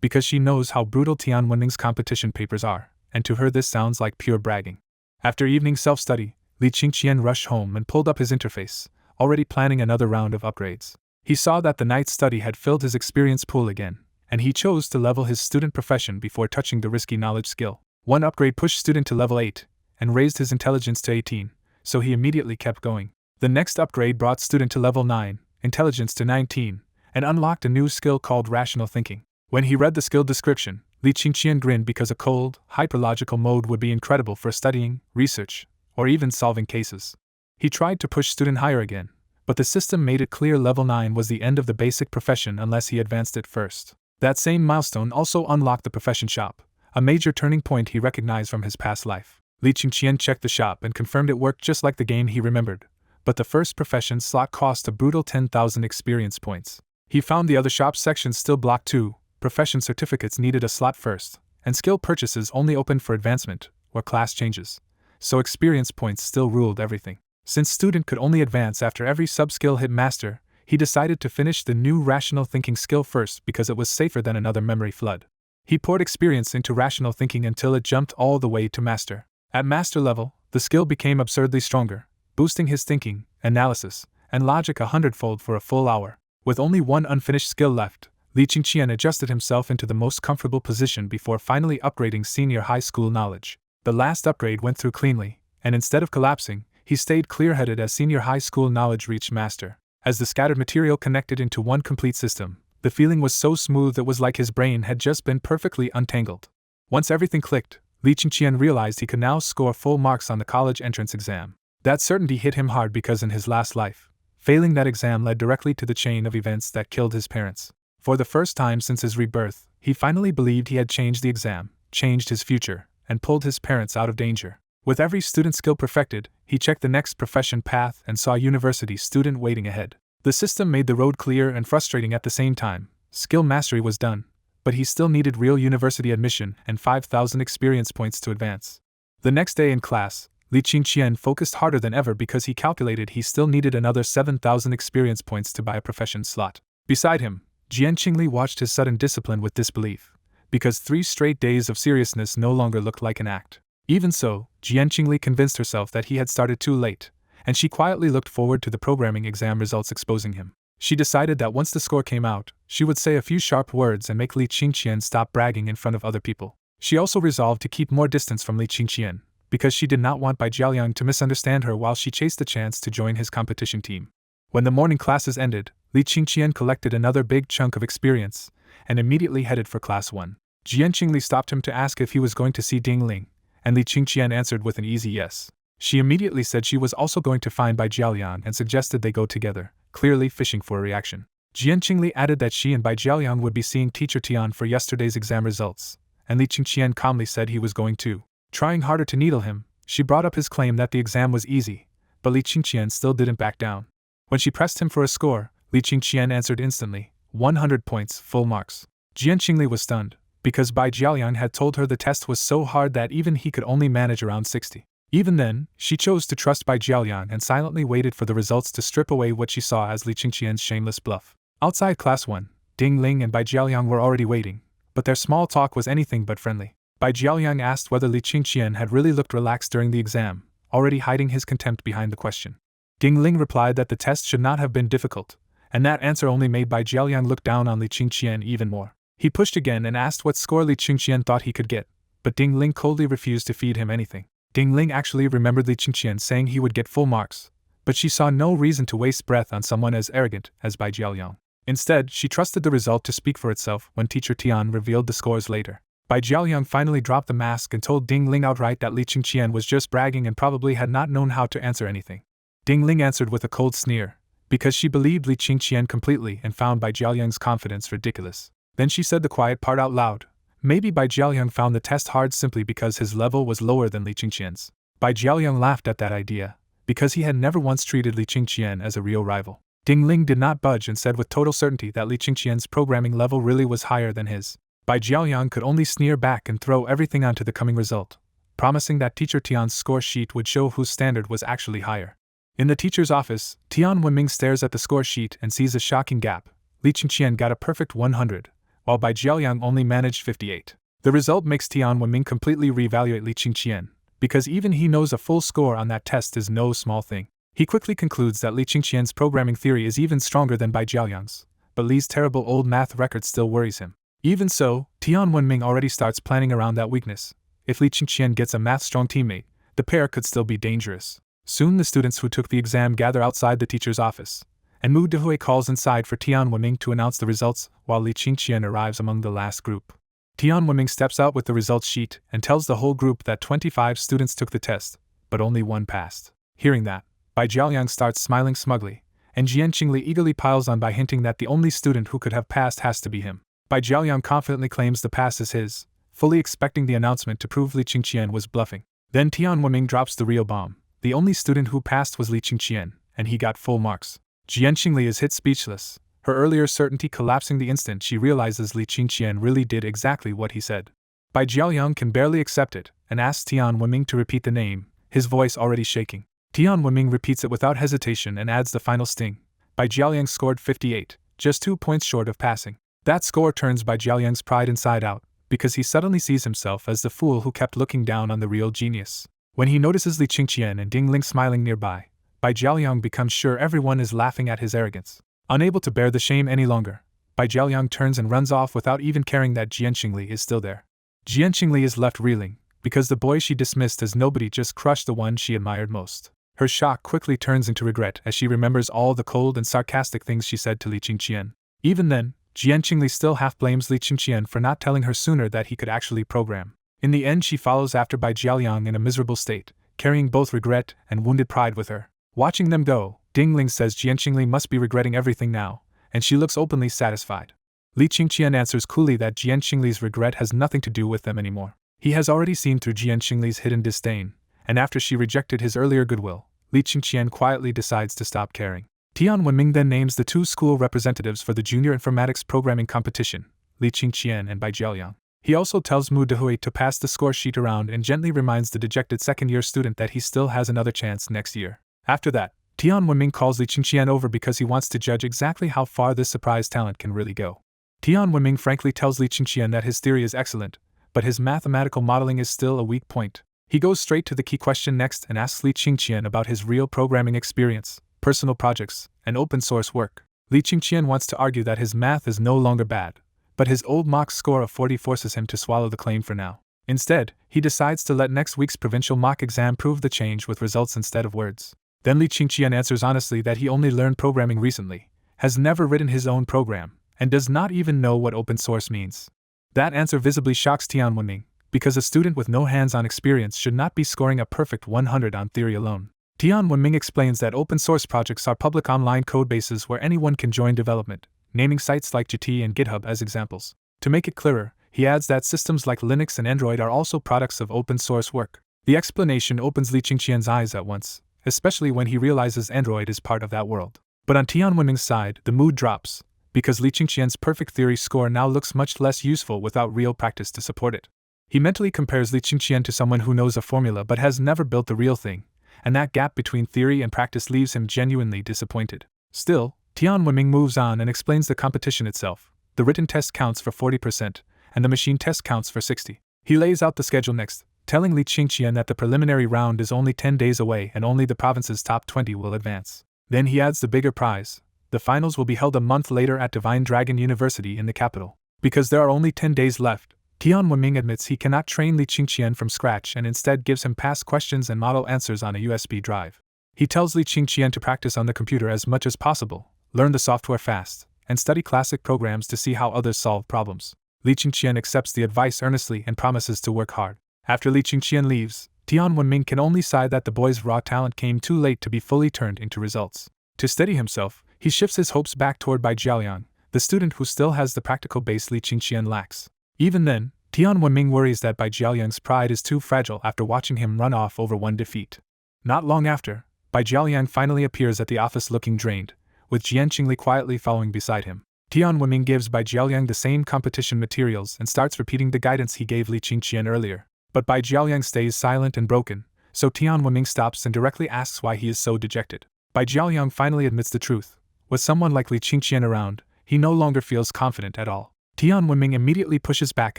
because she knows how brutal Tian Wenling's competition papers are, and to her this sounds like pure bragging. After evening self-study, Li Qingqian rushed home and pulled up his interface, already planning another round of upgrades. He saw that the night's study had filled his experience pool again, and he chose to level his student profession before touching the risky knowledge skill. One upgrade pushed student to level 8, and raised his intelligence to 18, so he immediately kept going. The next upgrade brought student to level 9, intelligence to 19, and unlocked a new skill called rational thinking. When he read the skill description, Li Qingqian grinned because a cold, hyperlogical mode would be incredible for studying, research, or even solving cases. He tried to push student higher again, but the system made it clear level 9 was the end of the basic profession unless he advanced it first. That same milestone also unlocked the profession shop, a major turning point he recognized from his past life. Li Qingqian checked the shop and confirmed it worked just like the game he remembered, but the first profession slot cost a brutal 10,000 experience points. He found the other shop sections still blocked too. Profession certificates needed a slot first, and skill purchases only opened for advancement or class changes, so experience points still ruled everything. Since student could only advance after every sub-skill hit master, he decided to finish the new rational thinking skill first because it was safer than another memory flood. He poured experience into rational thinking until it jumped all the way to master. At master level, the skill became absurdly stronger, boosting his thinking, analysis, and logic 100-fold for a full hour. With only one unfinished skill left, Li Qingqian adjusted himself into the most comfortable position before finally upgrading senior high school knowledge. The last upgrade went through cleanly, and instead of collapsing, he stayed clear-headed as senior high school knowledge reached master. As the scattered material connected into one complete system, the feeling was so smooth it was like his brain had just been perfectly untangled. Once everything clicked, Li Qingqian realized he could now score full marks on the college entrance exam. That certainty hit him hard because in his last life, failing that exam led directly to the chain of events that killed his parents. For the first time since his rebirth, he finally believed he had changed the exam, changed his future, and pulled his parents out of danger. With every student skill perfected, he checked the next profession path and saw a university student waiting ahead. The system made the road clear and frustrating at the same time. Skill mastery was done, but he still needed real university admission and 5,000 experience points to advance. The next day in class, Li Qingqian focused harder than ever because he calculated he still needed another 7,000 experience points to buy a profession slot. Beside him, Jian Qingli watched his sudden discipline with disbelief, because 3 straight days of seriousness no longer looked like an act. Even so, Jian Qingli convinced herself that he had started too late, and she quietly looked forward to the programming exam results exposing him. She decided that once the score came out, she would say a few sharp words and make Li Qingqian stop bragging in front of other people. She also resolved to keep more distance from Li Qingqian, because she did not want Bai Jiaoliang to misunderstand her while she chased the chance to join his competition team. When the morning classes ended, Li Qingqian collected another big chunk of experience, and immediately headed for class 1. Jian Qingli stopped him to ask if he was going to see Ding Ling, and Li Qingqian answered with an easy yes. She immediately said she was also going to find Bai Jiaoliang and suggested they go together, clearly fishing for a reaction. Jian Qingli added that she and Bai Jiaoliang would be seeing Teacher Tian for yesterday's exam results, and Li Qingqian calmly said he was going too. Trying harder to needle him, she brought up his claim that the exam was easy, but Li Qingqian still didn't back down. When she pressed him for a score, Li Qingqian answered instantly, 100 points, full marks. Jian Qingli was stunned, because Bai Jiaoliang had told her the test was so hard that even he could only manage around 60. Even then, she chose to trust Bai Jiaoliang and silently waited for the results to strip away what she saw as Li Qingqian's shameless bluff. Outside class 1, Ding Ling and Bai Jiaoliang were already waiting, but their small talk was anything but friendly. Bai Jiaoliang asked whether Li Qingqian had really looked relaxed during the exam, already hiding his contempt behind the question. Ding Ling replied that the test should not have been difficult, and that answer only made Bai Jiaoliang look down on Li Qingqian even more. He pushed again and asked what score Li Qingqian thought he could get, but Ding Ling coldly refused to feed him anything. Ding Ling actually remembered Li Qingqian saying he would get full marks, but she saw no reason to waste breath on someone as arrogant as Bai Jiaoliang. Instead, she trusted the result to speak for itself when Teacher Tian revealed the scores later. Bai Jiaoliang finally dropped the mask and told Ding Ling outright that Li Qingqian was just bragging and probably had not known how to answer anything. Ding Ling answered with a cold sneer, because she believed Li Qingqian completely and found Bai Jiaoliang's confidence ridiculous. Then she said the quiet part out loud. Maybe Bai Jiaoliang found the test hard simply because his level was lower than Li Qingqian's. Bai Jiaoliang laughed at that idea, because he had never once treated Li Qingqian as a real rival. Ding Ling did not budge and said with total certainty that Li Qingqian's programming level really was higher than his. Bai Jiaoliang could only sneer back and throw everything onto the coming result, promising that Teacher Tian's score sheet would show whose standard was actually higher. In the teacher's office, Tian Wenming stares at the score sheet and sees a shocking gap. Li Qingqian got a perfect 100, while Bai Jiaoyang only managed 58. The result makes Tian Wenming completely reevaluate Li Qingqian, because even he knows a full score on that test is no small thing. He quickly concludes that Li Qingqian's programming theory is even stronger than Bai Jiaoyang's, but Li's terrible old math record still worries him. Even so, Tian Wenming already starts planning around that weakness. If Li Qingqian gets a math-strong teammate, the pair could still be dangerous. Soon the students who took the exam gather outside the teacher's office, and Mu Dehui calls inside for Tian Wenming to announce the results, while Li Qingqian arrives among the last group. Tian Wenming steps out with the results sheet and tells the whole group that 25 students took the test, but only one passed. Hearing that, Bai Jiaoyang starts smiling smugly, and Jian Qingli eagerly piles on by hinting that the only student who could have passed has to be him. Bai Jiaoyang confidently claims the pass is his, fully expecting the announcement to prove Li Qingqian was bluffing. Then Tian Wenming drops the real bomb. The only student who passed was Li Qingqian, and he got full marks. Jian Qingli is hit speechless, her earlier certainty collapsing the instant she realizes Li Qingqian really did exactly what he said. Bai Jiaoyang can barely accept it, and asks Tian Wenming to repeat the name, his voice already shaking. Tian Wenming repeats it without hesitation and adds the final sting. Bai Jiaoyang scored 58, just 2 points short of passing. That score turns Bai Jiaoyang's pride inside out, because he suddenly sees himself as the fool who kept looking down on the real genius. When he notices Li Qingqian and Ding Ling smiling nearby, Bai Jiaoyang becomes sure everyone is laughing at his arrogance. Unable to bear the shame any longer, Bai Jiaoyang turns and runs off without even caring that Jian Qingli is still there. Jian Qingli is left reeling, because the boy she dismissed as nobody just crushed the one she admired most. Her shock quickly turns into regret as she remembers all the cold and sarcastic things she said to Li Qingqian. Even then, Jian Qingli still half blames Li Qingqian for not telling her sooner that he could actually program. In the end, she follows after Bai Jiaoyang in a miserable state, carrying both regret and wounded pride with her. Watching them go, Ding Ling says Jian Qingli must be regretting everything now, and she looks openly satisfied. Li Qingqian answers coolly that Jian Qingli's regret has nothing to do with them anymore. He has already seen through Jian Qingli's hidden disdain, and after she rejected his earlier goodwill, Li Qingqian quietly decides to stop caring. Tian Wenming then names the 2 school representatives for the junior informatics programming competition, Li Qingqian and Bai Jiaoyang. He also tells Mu Dehui to pass the score sheet around and gently reminds the dejected second-year student that he still has another chance next year. After that, Tian Wenming calls Li Qingqian over because he wants to judge exactly how far this surprise talent can really go. Tian Wenming frankly tells Li Qingqian that his theory is excellent, but his mathematical modeling is still a weak point. He goes straight to the key question next and asks Li Qingqian about his real programming experience, personal projects, and open-source work. Li Qingqian wants to argue that his math is no longer bad, but his old mock score of 40 forces him to swallow the claim for now. Instead, he decides to let next week's provincial mock exam prove the change with results instead of words. Then Li Qingqian answers honestly that he only learned programming recently, has never written his own program, and does not even know what open source means. That answer visibly shocks Tian Wenming, because a student with no hands-on experience should not be scoring a perfect 100 on theory alone. Tian Wenming explains that open source projects are public online codebases where anyone can join development, naming sites like GT and GitHub as examples. To make it clearer, he adds that systems like Linux and Android are also products of open source work. The explanation opens Li Qingqian's eyes at once, especially when he realizes Android is part of that world. But on Tian Wenming's side, the mood drops, because Li Qingqian's perfect theory score now looks much less useful without real practice to support it. He mentally compares Li Qingqian to someone who knows a formula but has never built the real thing, and that gap between theory and practice leaves him genuinely disappointed. Still, Tian Wenming moves on and explains the competition itself. The written test counts for 40%, and the machine test counts for 60%. He lays out the schedule next, telling Li Qingqian that the preliminary round is only 10 days away and only the province's top 20 will advance. Then he adds the bigger prize. The finals will be held a month later at Divine Dragon University in the capital. Because there are only 10 days left, Tian Wenming admits he cannot train Li Qingqian from scratch and instead gives him past questions and model answers on a USB drive. He tells Li Qingqian to practice on the computer as much as possible, learn the software fast, and study classic programs to see how others solve problems. Li Qingqian accepts the advice earnestly and promises to work hard. After Li Qingqian leaves, Tian Wenming can only sigh that the boy's raw talent came too late to be fully turned into results. To steady himself, he shifts his hopes back toward Bai Jiaoyang, the student who still has the practical base Li Qingqian lacks. Even then, Tian Wenming worries that Bai Jiaoyang's pride is too fragile after watching him run off over one defeat. Not long after, Bai Jiaoyang finally appears at the office looking drained, with Jian Qingli quietly following beside him. Tian Wenming gives Bai Jiaoyang the same competition materials and starts repeating the guidance he gave Li Qingqian earlier. But Bai Jiaoyang stays silent and broken, so Tian Wenming stops and directly asks why he is so dejected. Bai Jiaoyang finally admits the truth. With someone like Li Qingqian around, he no longer feels confident at all. Tian Wenming immediately pushes back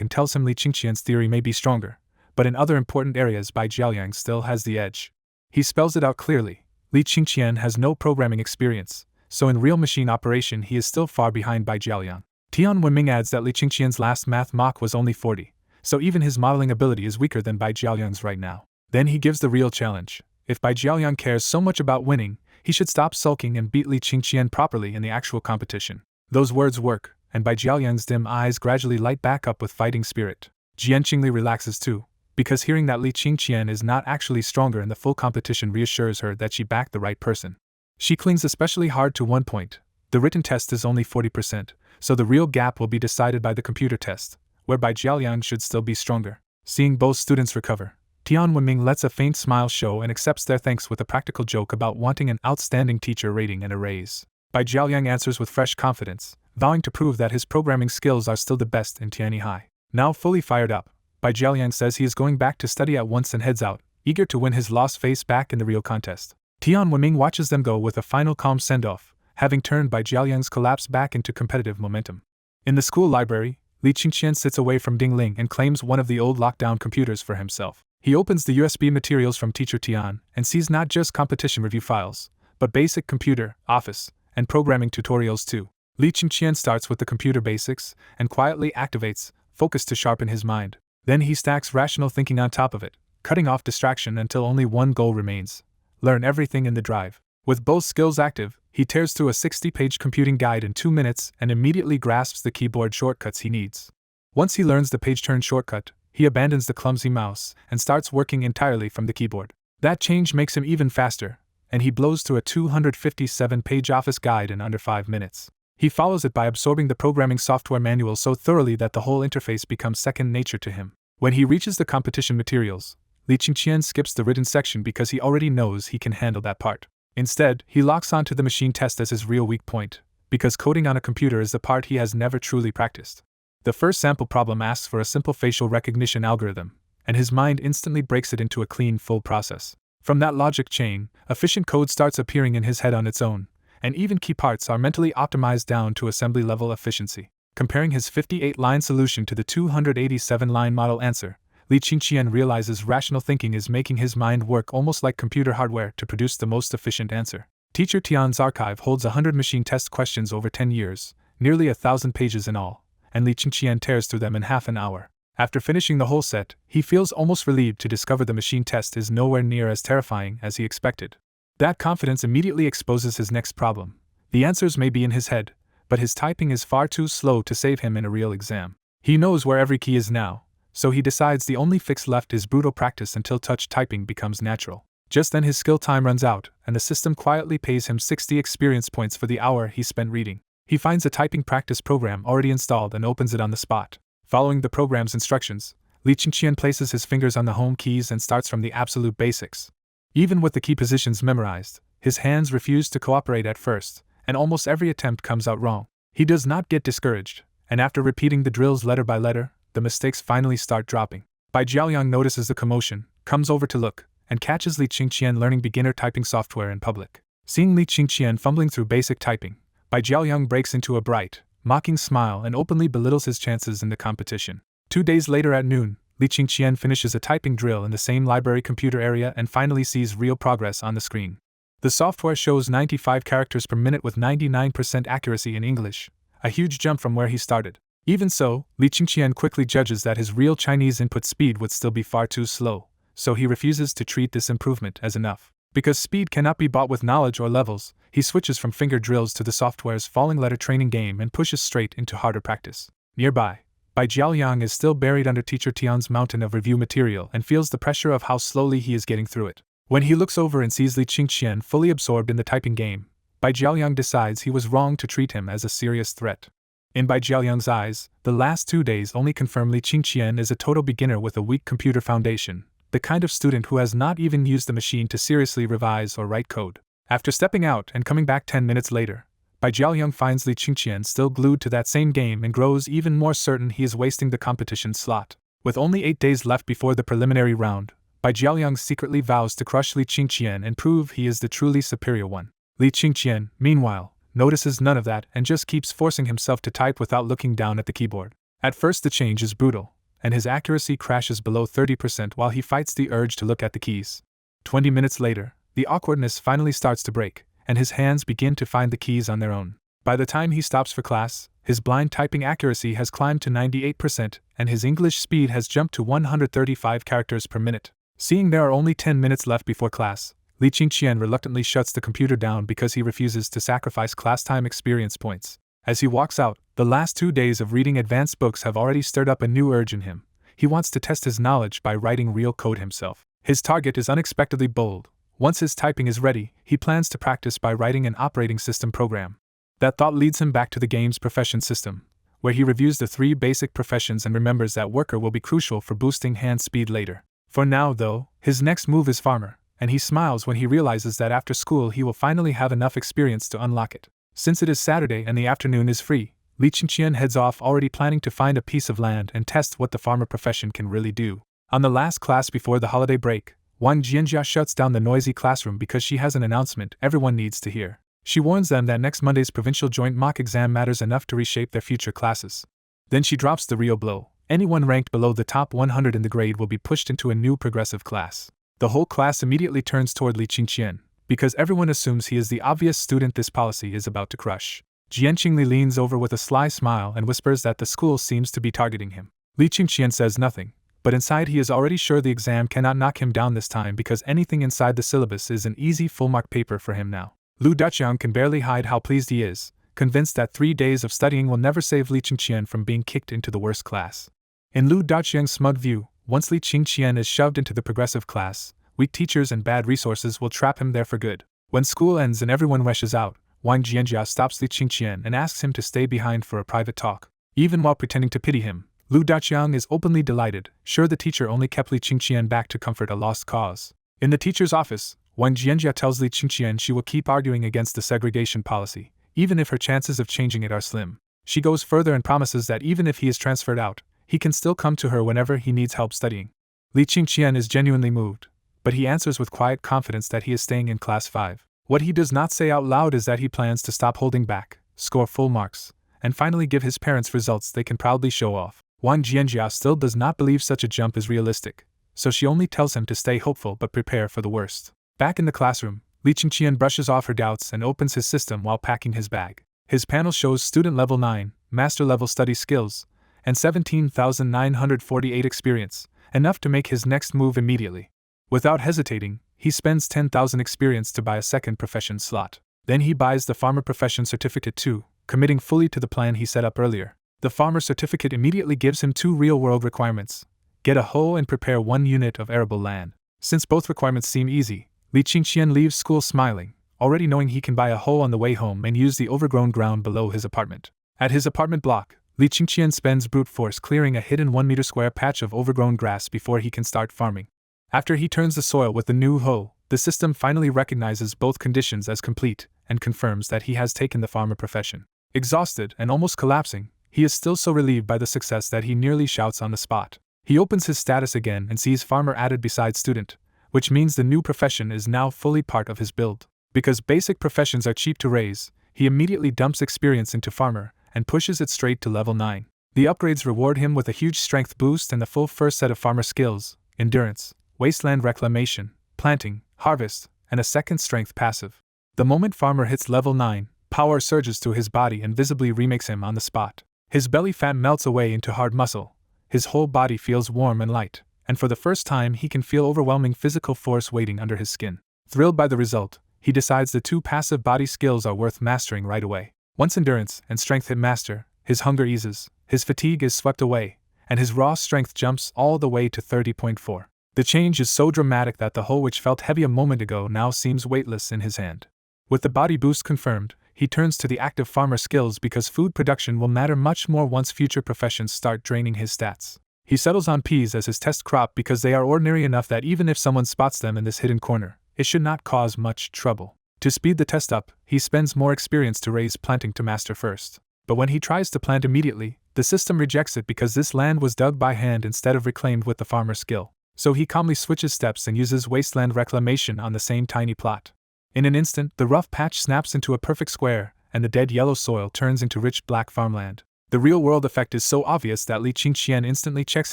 and tells him Li Qingqian's theory may be stronger, but in other important areas Bai Jiaoyang still has the edge. He spells it out clearly. Li Qingqian has no programming experience, so in real machine operation he is still far behind Bai Jiaoyang. Tian Wenming adds that Li Qingqian's last math mock was only 40, so even his modeling ability is weaker than Bai Jiaoyang's right now. Then he gives the real challenge. If Bai Jiaoyang cares so much about winning, he should stop sulking and beat Li Qingqian properly in the actual competition. Those words work, and Bai Jiaoyang's dim eyes gradually light back up with fighting spirit. Jian Qingli relaxes too, because hearing that Li Qingqian is not actually stronger in the full competition reassures her that she backed the right person. She clings especially hard to one point. The written test is only 40%, so the real gap will be decided by the computer test, where Bai Jiaoyang should still be stronger. Seeing both students recover, Tian Wenming lets a faint smile show and accepts their thanks with a practical joke about wanting an outstanding teacher rating and a raise. Bai Jiaoyang answers with fresh confidence, vowing to prove that his programming skills are still the best in Tianyi High. Now fully fired up, Bai Jiaoyang says he is going back to study at once and heads out, eager to win his lost face back in the real contest. Tian Wenming watches them go with a final calm send-off, having turned Bai Jiaoyang's collapse back into competitive momentum. In the school library, Li Qingqian sits away from Ding Ling and claims one of the old lockdown computers for himself. He opens the USB materials from Teacher Tian and sees not just competition review files, but basic computer, office, and programming tutorials too. Li Qingqian starts with the computer basics and quietly activates focus to sharpen his mind. Then he stacks rational thinking on top of it, cutting off distraction until only one goal remains: learn everything in the drive. With both skills active, he tears through a 60-page computing guide in 2 minutes and immediately grasps the keyboard shortcuts he needs. Once he learns the page turn shortcut, he abandons the clumsy mouse and starts working entirely from the keyboard. That change makes him even faster, and he blows through a 257-page office guide in under 5 minutes. He follows it by absorbing the programming software manual so thoroughly that the whole interface becomes second nature to him. When he reaches the competition materials, Li Qingqian skips the written section because he already knows he can handle that part. Instead, he locks onto the machine test as his real weak point, because coding on a computer is the part he has never truly practiced. The first sample problem asks for a simple facial recognition algorithm, and his mind instantly breaks it into a clean, full process. From that logic chain, efficient code starts appearing in his head on its own, and even key parts are mentally optimized down to assembly-level efficiency. Comparing his 58-line solution to the 287-line model answer, Li Qingqian realizes rational thinking is making his mind work almost like computer hardware to produce the most efficient answer. Teacher Tian's archive holds 100 machine test questions over 10 years, nearly 1,000 pages in all, and Li Qingqian tears through them in half an hour. After finishing the whole set, he feels almost relieved to discover the machine test is nowhere near as terrifying as he expected. That confidence immediately exposes his next problem. The answers may be in his head, but his typing is far too slow to save him in a real exam. He knows where every key is now, so he decides the only fix left is brutal practice until touch typing becomes natural. Just then his skill time runs out, and the system quietly pays him 60 experience points for the hour he spent reading. He finds a typing practice program already installed and opens it on the spot. Following the program's instructions, Li Qingqian places his fingers on the home keys and starts from the absolute basics. Even with the key positions memorized, his hands refuse to cooperate at first, and almost every attempt comes out wrong. He does not get discouraged, and after repeating the drills letter by letter, the mistakes finally start dropping. Bai Jiaoyang notices the commotion, comes over to look, and catches Li Qingqian learning beginner typing software in public. Seeing Li Qingqian fumbling through basic typing, Bai Jiaoyang breaks into a bright, mocking smile and openly belittles his chances in the competition. 2 days later at noon, Li Qingqian finishes a typing drill in the same library computer area and finally sees real progress on the screen. The software shows 95 characters per minute with 99% accuracy in English, a huge jump from where he started. Even so, Li Qingqian quickly judges that his real Chinese input speed would still be far too slow, so he refuses to treat this improvement as enough. Because speed cannot be bought with knowledge or levels, he switches from finger drills to the software's falling letter training game and pushes straight into harder practice. Nearby, Bai Jiaoyang is still buried under Teacher Tian's mountain of review material and feels the pressure of how slowly he is getting through it. When he looks over and sees Li Qingqian fully absorbed in the typing game, Bai Jiaoyang decides he was wrong to treat him as a serious threat. In Bai Jiaoyang's eyes, the last 2 days only confirm Li Qingqian is a total beginner with a weak computer foundation, the kind of student who has not even used the machine to seriously revise or write code. After stepping out and coming back 10 minutes later, Bai Jiaoyang finds Li Qingqian still glued to that same game and grows even more certain he is wasting the competition slot. With only 8 days left before the preliminary round, Bai Jiaoyang secretly vows to crush Li Qingqian and prove he is the truly superior one. Li Qingqian, meanwhile, notices none of that and just keeps forcing himself to type without looking down at the keyboard. At first the change is brutal, and his accuracy crashes below 30% while he fights the urge to look at the keys. 20 minutes later, the awkwardness finally starts to break, and his hands begin to find the keys on their own. By the time he stops for class, his blind typing accuracy has climbed to 98%, and his English speed has jumped to 135 characters per minute. Seeing there are only 10 minutes left before class, Li Qingqian reluctantly shuts the computer down because he refuses to sacrifice class time experience points. As he walks out, the last 2 days of reading advanced books have already stirred up a new urge in him. He wants to test his knowledge by writing real code himself. His target is unexpectedly bold. Once his typing is ready, he plans to practice by writing an operating system program. That thought leads him back to the game's profession system, where he reviews the 3 basic professions and remembers that worker will be crucial for boosting hand speed later. For now, though, his next move is farmer, and he smiles when he realizes that after school he will finally have enough experience to unlock it. Since it is Saturday and the afternoon is free, Li Qingqian heads off already planning to find a piece of land and test what the farmer profession can really do. On the last class before the holiday break, Wang Jianjia shuts down the noisy classroom because she has an announcement everyone needs to hear. She warns them that next Monday's provincial joint mock exam matters enough to reshape their future classes. Then she drops the real blow. Anyone ranked below the top 100 in the grade will be pushed into a new progressive class. The whole class immediately turns toward Li Qingqian, because everyone assumes he is the obvious student this policy is about to crush. Jian Qingli leans over with a sly smile and whispers that the school seems to be targeting him. Li Qingqian says nothing, but inside he is already sure the exam cannot knock him down this time because anything inside the syllabus is an easy full-mark paper for him now. Lu Daqiang can barely hide how pleased he is, convinced that 3 days of studying will never save Li Qingqian from being kicked into the worst class. In Lu Daqiang's smug view, once Li Qingqian is shoved into the progressive class, weak teachers and bad resources will trap him there for good. When school ends and everyone rushes out, Wang Jianjia stops Li Qingqian and asks him to stay behind for a private talk. Even while pretending to pity him, Lu Daqiang is openly delighted, sure the teacher only kept Li Qingqian back to comfort a lost cause. In the teacher's office, Wang Jianjia tells Li Qingqian she will keep arguing against the segregation policy, even if her chances of changing it are slim. She goes further and promises that even if he is transferred out, he can still come to her whenever he needs help studying. Li Qingqian is genuinely moved, but he answers with quiet confidence that he is staying in class 5. What he does not say out loud is that he plans to stop holding back, score full marks, and finally give his parents results they can proudly show off. Wang Jianjia still does not believe such a jump is realistic, so she only tells him to stay hopeful but prepare for the worst. Back in the classroom, Li Qingqian brushes off her doubts and opens his system while packing his bag. His panel shows student level 9, master level study skills, and 17,948 experience, enough to make his next move immediately. Without hesitating, he spends 10,000 experience to buy a second profession slot. Then he buys the farmer profession certificate too, committing fully to the plan he set up earlier. The farmer certificate immediately gives him 2 real-world requirements: get a hoe and prepare 1 unit of arable land. Since both requirements seem easy, Li Qingqian leaves school smiling, already knowing he can buy a hoe on the way home and use the overgrown ground below his apartment. At his apartment block, Li Qingqian spends brute force clearing a hidden 1 meter square patch of overgrown grass before he can start farming. After he turns the soil with the new hoe, the system finally recognizes both conditions as complete and confirms that he has taken the farmer profession. Exhausted and almost collapsing, he is still so relieved by the success that he nearly shouts on the spot. He opens his status again and sees farmer added beside student, which means the new profession is now fully part of his build. Because basic professions are cheap to raise, he immediately dumps experience into farmer and pushes it straight to level 9. The upgrades reward him with a huge strength boost and the full first set of farmer skills: endurance, wasteland reclamation, planting, harvest, and a second strength passive. The moment farmer hits level 9, power surges through his body and visibly remakes him on the spot. His belly fat melts away into hard muscle, his whole body feels warm and light, and for the first time he can feel overwhelming physical force waiting under his skin. Thrilled by the result, he decides the 2 passive body skills are worth mastering right away. Once endurance and strength hit master, his hunger eases, his fatigue is swept away, and his raw strength jumps all the way to 30.4. The change is so dramatic that the hoe which felt heavy a moment ago now seems weightless in his hand. With the body boost confirmed, he turns to the active farmer skills because food production will matter much more once future professions start draining his stats. He settles on peas as his test crop because they are ordinary enough that even if someone spots them in this hidden corner, it should not cause much trouble. To speed the test up, he spends more experience to raise planting to master first. But when he tries to plant immediately, the system rejects it because this land was dug by hand instead of reclaimed with the farmer's skill. So he calmly switches steps and uses wasteland reclamation on the same tiny plot. In an instant, the rough patch snaps into a perfect square, and the dead yellow soil turns into rich black farmland. The real-world effect is so obvious that Li Qingqian instantly checks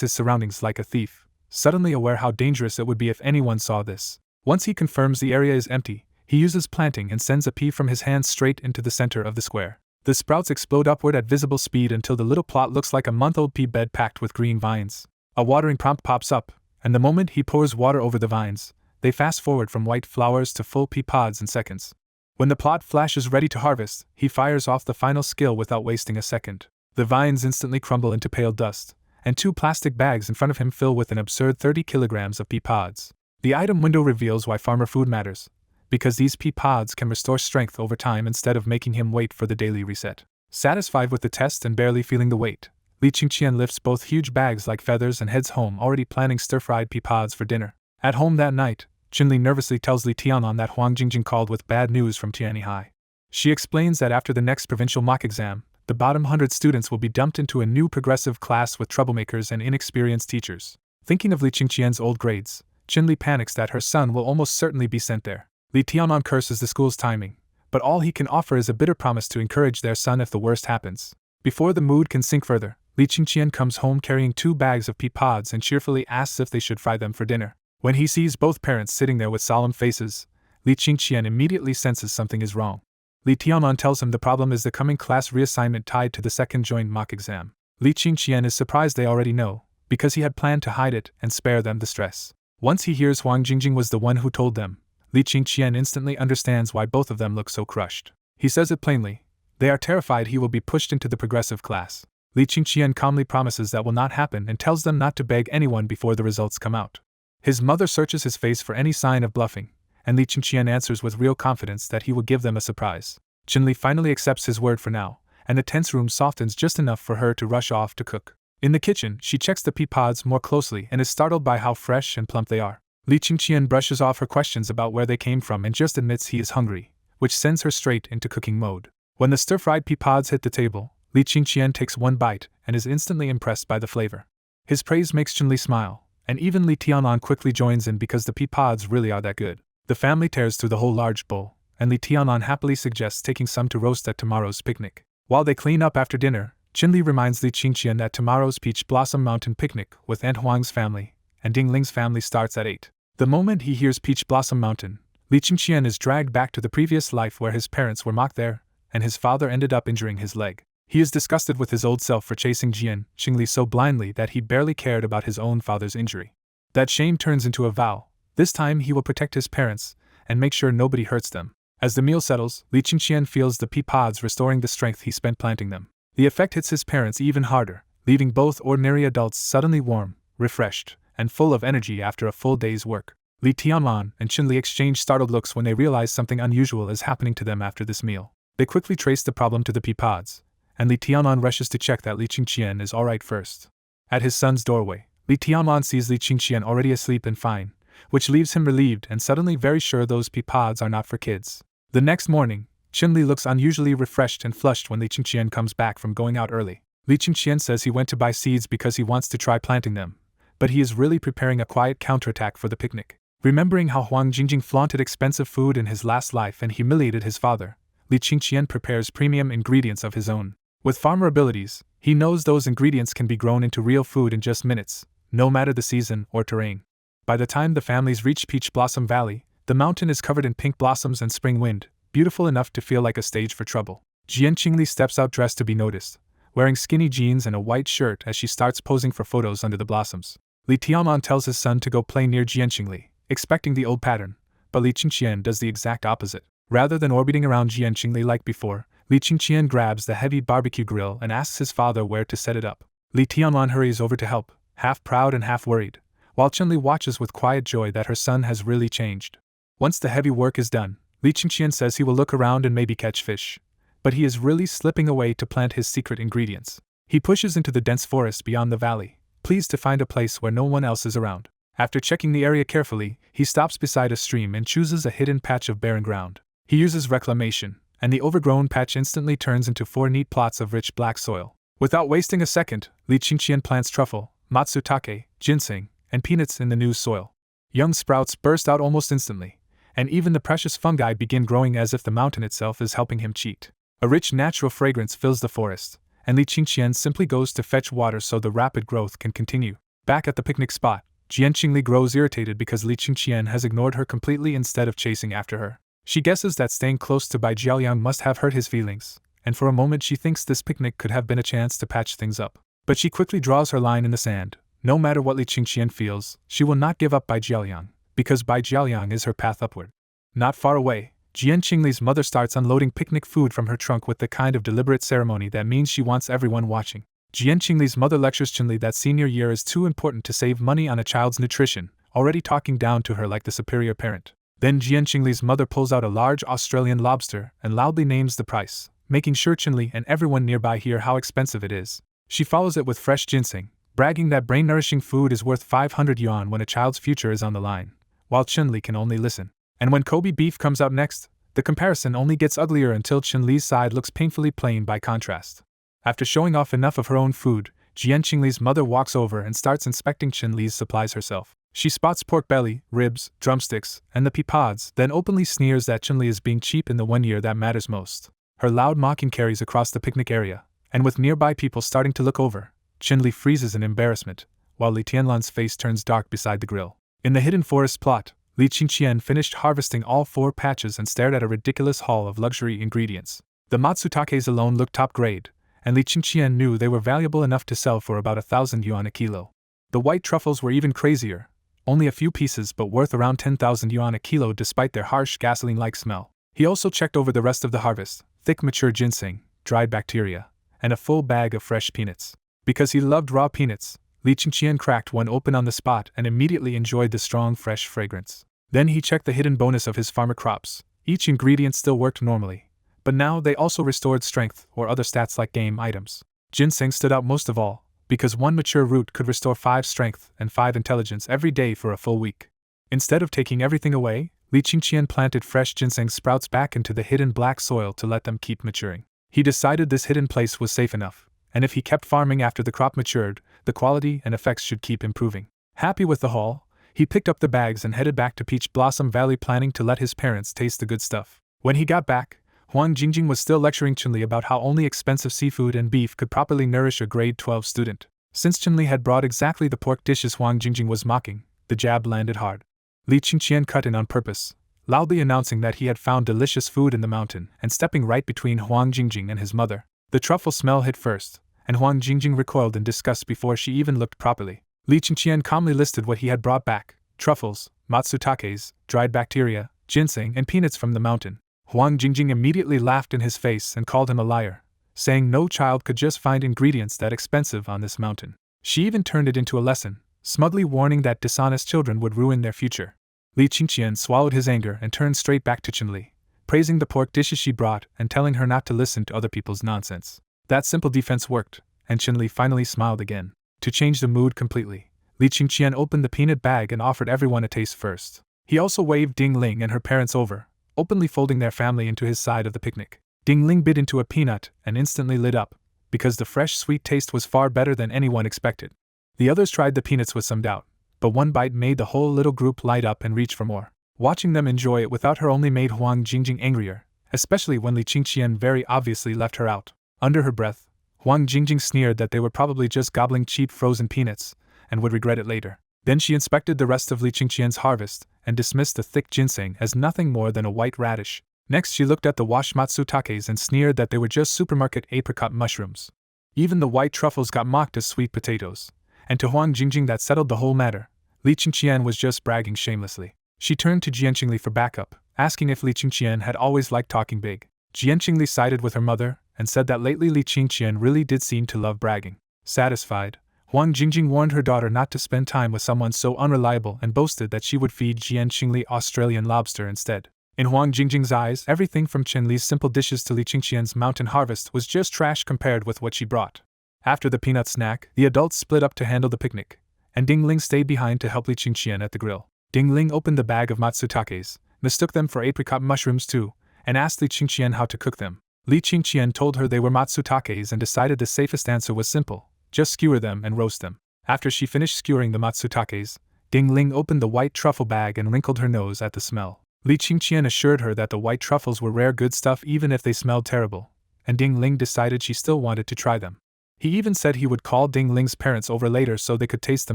his surroundings like a thief, suddenly aware how dangerous it would be if anyone saw this. Once he confirms the area is empty, he uses planting and sends a pea from his hand straight into the center of the square. The sprouts explode upward at visible speed until the little plot looks like a month-old pea bed packed with green vines. A watering prompt pops up, and the moment he pours water over the vines, they fast forward from white flowers to full pea pods in seconds. When the plot flashes ready to harvest, he fires off the final skill without wasting a second. The vines instantly crumble into pale dust, and 2 plastic bags in front of him fill with an absurd 30 kilograms of pea pods. The item window reveals why farmer food matters, because these pea pods can restore strength over time instead of making him wait for the daily reset. Satisfied with the test and barely feeling the weight, Li Qingqian lifts both huge bags like feathers and heads home, already planning stir-fried pea pods for dinner. At home that night, Qinli nervously tells Li Tianan that Huang Jingjing called with bad news from Tianhai. She explains that after the next provincial mock exam, the bottom 100 students will be dumped into a new progressive class with troublemakers and inexperienced teachers. Thinking of Li Qingqian's old grades, Qinli panics that her son will almost certainly be sent there. Li Tianan curses the school's timing, but all he can offer is a bitter promise to encourage their son if the worst happens. Before the mood can sink further, Li Qingqian comes home carrying 2 bags of pea pods and cheerfully asks if they should fry them for dinner. When he sees both parents sitting there with solemn faces, Li Qingqian immediately senses something is wrong. Li Tianan tells him the problem is the coming class reassignment tied to the second joint mock exam. Li Qingqian is surprised they already know, because he had planned to hide it and spare them the stress. Once he hears Huang Jingjing was the one who told them, Li Qingqian instantly understands why both of them look so crushed. He says it plainly. They are terrified he will be pushed into the progressive class. Li Qingqian calmly promises that will not happen and tells them not to beg anyone before the results come out. His mother searches his face for any sign of bluffing, and Li Qingqian answers with real confidence that he will give them a surprise. Qinli finally accepts his word for now, and the tense room softens just enough for her to rush off to cook. In the kitchen, she checks the pea pods more closely and is startled by how fresh and plump they are. Li Qingqian brushes off her questions about where they came from and just admits he is hungry, which sends her straight into cooking mode. When the stir-fried pea pods hit the table, Li Qingqian takes one bite and is instantly impressed by the flavor. His praise makes Qinli smile, and even Li Tianan quickly joins in because the pea pods really are that good. The family tears through the whole large bowl, and Li Tianan happily suggests taking some to roast at tomorrow's picnic. While they clean up after dinner, Qinli reminds Li Qingqian that tomorrow's Peach Blossom Mountain picnic with Aunt Huang's family and Ding Ling's family starts at 8. The moment he hears Peach Blossom Mountain, Li Qingqian is dragged back to the previous life where his parents were mocked there, and his father ended up injuring his leg. He is disgusted with his old self for chasing Jian Qingli so blindly that he barely cared about his own father's injury. That shame turns into a vow. This time he will protect his parents and make sure nobody hurts them. As the meal settles, Li Qingqian feels the pea pods restoring the strength he spent planting them. The effect hits his parents even harder, leaving both ordinary adults suddenly warm, refreshed, and full of energy after a full day's work. Li Tianlan and Qinli exchange startled looks when they realize something unusual is happening to them after this meal. They quickly trace the problem to the pea pods, and Li Tianlan rushes to check that Li Qingqian is alright first. At his son's doorway, Li Tianlan sees Li Qingqian already asleep and fine, which leaves him relieved and suddenly very sure those pea pods are not for kids. The next morning, Qinli looks unusually refreshed and flushed when Li Qingqian comes back from going out early. Li Qingqian says he went to buy seeds because he wants to try planting them, but he is really preparing a quiet counterattack for the picnic. Remembering how Huang Jingjing flaunted expensive food in his last life and humiliated his father, Li Qingqian prepares premium ingredients of his own. With farmer abilities, he knows those ingredients can be grown into real food in just minutes, no matter the season or terrain. By the time the families reach Peach Blossom Valley, the mountain is covered in pink blossoms and spring wind, beautiful enough to feel like a stage for trouble. Jian Qingli steps out dressed to be noticed, wearing skinny jeans and a white shirt as she starts posing for photos under the blossoms. Li Tianan tells his son to go play near Jian Qingli, expecting the old pattern, but Li Qingqian does the exact opposite. Rather than orbiting around Jian Qingli like before, Li Qingqian grabs the heavy barbecue grill and asks his father where to set it up. Li Tianlan hurries over to help, half proud and half worried, while Qinli watches with quiet joy that her son has really changed. Once the heavy work is done, Li Qingqian says he will look around and maybe catch fish, but he is really slipping away to plant his secret ingredients. He pushes into the dense forest beyond the valley, pleased to find a place where no one else is around. After checking the area carefully, he stops beside a stream and chooses a hidden patch of barren ground. He uses reclamation, and the overgrown patch instantly turns into 4 neat plots of rich black soil. Without wasting a second, Li Qingqian plants truffle, matsutake, ginseng, and peanuts in the new soil. Young sprouts burst out almost instantly, and even the precious fungi begin growing as if the mountain itself is helping him cheat. A rich natural fragrance fills the forest, and Li Qingqian simply goes to fetch water so the rapid growth can continue. Back at the picnic spot, Jian Qingli grows irritated because Li Qingqian has ignored her completely instead of chasing after her. She guesses that staying close to Bai Jiaoyang must have hurt his feelings, and for a moment she thinks this picnic could have been a chance to patch things up. But she quickly draws her line in the sand. No matter what Li Qingqian feels, she will not give up Bai Jiaoyang, because Bai Jiaoyang is her path upward. Not far away, Jian Qingli's mother starts unloading picnic food from her trunk with the kind of deliberate ceremony that means she wants everyone watching. Jian Qingli's mother lectures Qinli that senior year is too important to save money on a child's nutrition, already talking down to her like the superior parent. Then Jian Qingli's mother pulls out a large Australian lobster and loudly names the price, making sure Qinli and everyone nearby hear how expensive it is. She follows it with fresh ginseng, bragging that brain-nourishing food is worth 500 yuan when a child's future is on the line, while Qinli can only listen. And when Kobe beef comes out next, the comparison only gets uglier until Qinli's side looks painfully plain by contrast. After showing off enough of her own food, Jian Qingli's mother walks over and starts inspecting Qinli's supplies herself. She spots pork belly, ribs, drumsticks, and the pea pods, then openly sneers that Qinli is being cheap in the 1 year that matters most. Her loud mocking carries across the picnic area, and with nearby people starting to look over, Qinli freezes in embarrassment, while Li Tianlan's face turns dark beside the grill. In the hidden forest plot, Li Qingqian finished harvesting all 4 patches and stared at a ridiculous haul of luxury ingredients. The matsutakes alone looked top grade, and Li Qingqian knew they were valuable enough to sell for about 1,000 yuan a kilo. The white truffles were even crazier, only a few pieces but worth around 10,000 yuan a kilo despite their harsh gasoline-like smell. He also checked over the rest of the harvest: thick mature ginseng, dried bacteria, and a full bag of fresh peanuts. Because he loved raw peanuts, Li Qingqian cracked one open on the spot and immediately enjoyed the strong fresh fragrance. Then he checked the hidden bonus of his farmer crops. Each ingredient still worked normally, but now they also restored strength or other stats like game items. Ginseng stood out most of all, because one mature root could restore 5 strength and 5 intelligence every day for a full week. Instead of taking everything away, Li Qingqian planted fresh ginseng sprouts back into the hidden black soil to let them keep maturing. He decided this hidden place was safe enough, and if he kept farming after the crop matured, the quality and effects should keep improving. Happy with the haul, he picked up the bags and headed back to Peach Blossom Valley, planning to let his parents taste the good stuff. When he got back, Huang Jingjing was still lecturing Qinli about how only expensive seafood and beef could properly nourish a grade 12 student. Since Qinli had brought exactly the pork dishes Huang Jingjing was mocking, the jab landed hard. Li Qingqian cut in on purpose, loudly announcing that he had found delicious food in the mountain and stepping right between Huang Jingjing and his mother. The truffle smell hit first, and Huang Jingjing recoiled in disgust before she even looked properly. Li Qingqian calmly listed what he had brought back: truffles, matsutakes, dried bacteria, ginseng, and peanuts from the mountain. Huang Jingjing immediately laughed in his face and called him a liar, saying no child could just find ingredients that expensive on this mountain. She even turned it into a lesson, smugly warning that dishonest children would ruin their future. Li Qingqian swallowed his anger and turned straight back to Qinli, praising the pork dishes she brought and telling her not to listen to other people's nonsense. That simple defense worked, and Qinli finally smiled again. To change the mood completely, Li Qingqian opened the peanut bag and offered everyone a taste first. He also waved Ding Ling and her parents over, openly folding their family into his side of the picnic. Ding Ling bit into a peanut and instantly lit up, because the fresh sweet taste was far better than anyone expected. The others tried the peanuts with some doubt, but one bite made the whole little group light up and reach for more. Watching them enjoy it without her only made Huang Jingjing angrier, especially when Li Qingqian very obviously left her out. Under her breath, Huang Jingjing sneered that they were probably just gobbling cheap frozen peanuts, and would regret it later. Then she inspected the rest of Li Qingqian's harvest, and dismissed the thick ginseng as nothing more than a white radish. Next she looked at the washed matsutakes and sneered that they were just supermarket apricot mushrooms. Even the white truffles got mocked as sweet potatoes, and to Huang Jingjing that settled the whole matter. Li Qingqian was just bragging shamelessly. She turned to Jian Qingli for backup, asking if Li Qingqian had always liked talking big. Jian Qingli sided with her mother, and said that lately Li Qingqian really did seem to love bragging. Satisfied, Huang Jingjing warned her daughter not to spend time with someone so unreliable and boasted that she would feed Jian Qingli Australian lobster instead. In Huang Jingjing's eyes, everything from Qinli's simple dishes to Li Qingqian's mountain harvest was just trash compared with what she brought. After the peanut snack, the adults split up to handle the picnic, and Ding Ling stayed behind to help Li Qingqian at the grill. Ding Ling opened the bag of matsutakes, mistook them for apricot mushrooms too, and asked Li Qingqian how to cook them. Li Qingqian told her they were matsutakes and decided the safest answer was simple: just skewer them and roast them. After she finished skewering the matsutakes, Ding Ling opened the white truffle bag and wrinkled her nose at the smell. Li Qingqian assured her that the white truffles were rare good stuff even if they smelled terrible, and Ding Ling decided she still wanted to try them. He even said he would call Ding Ling's parents over later so they could taste the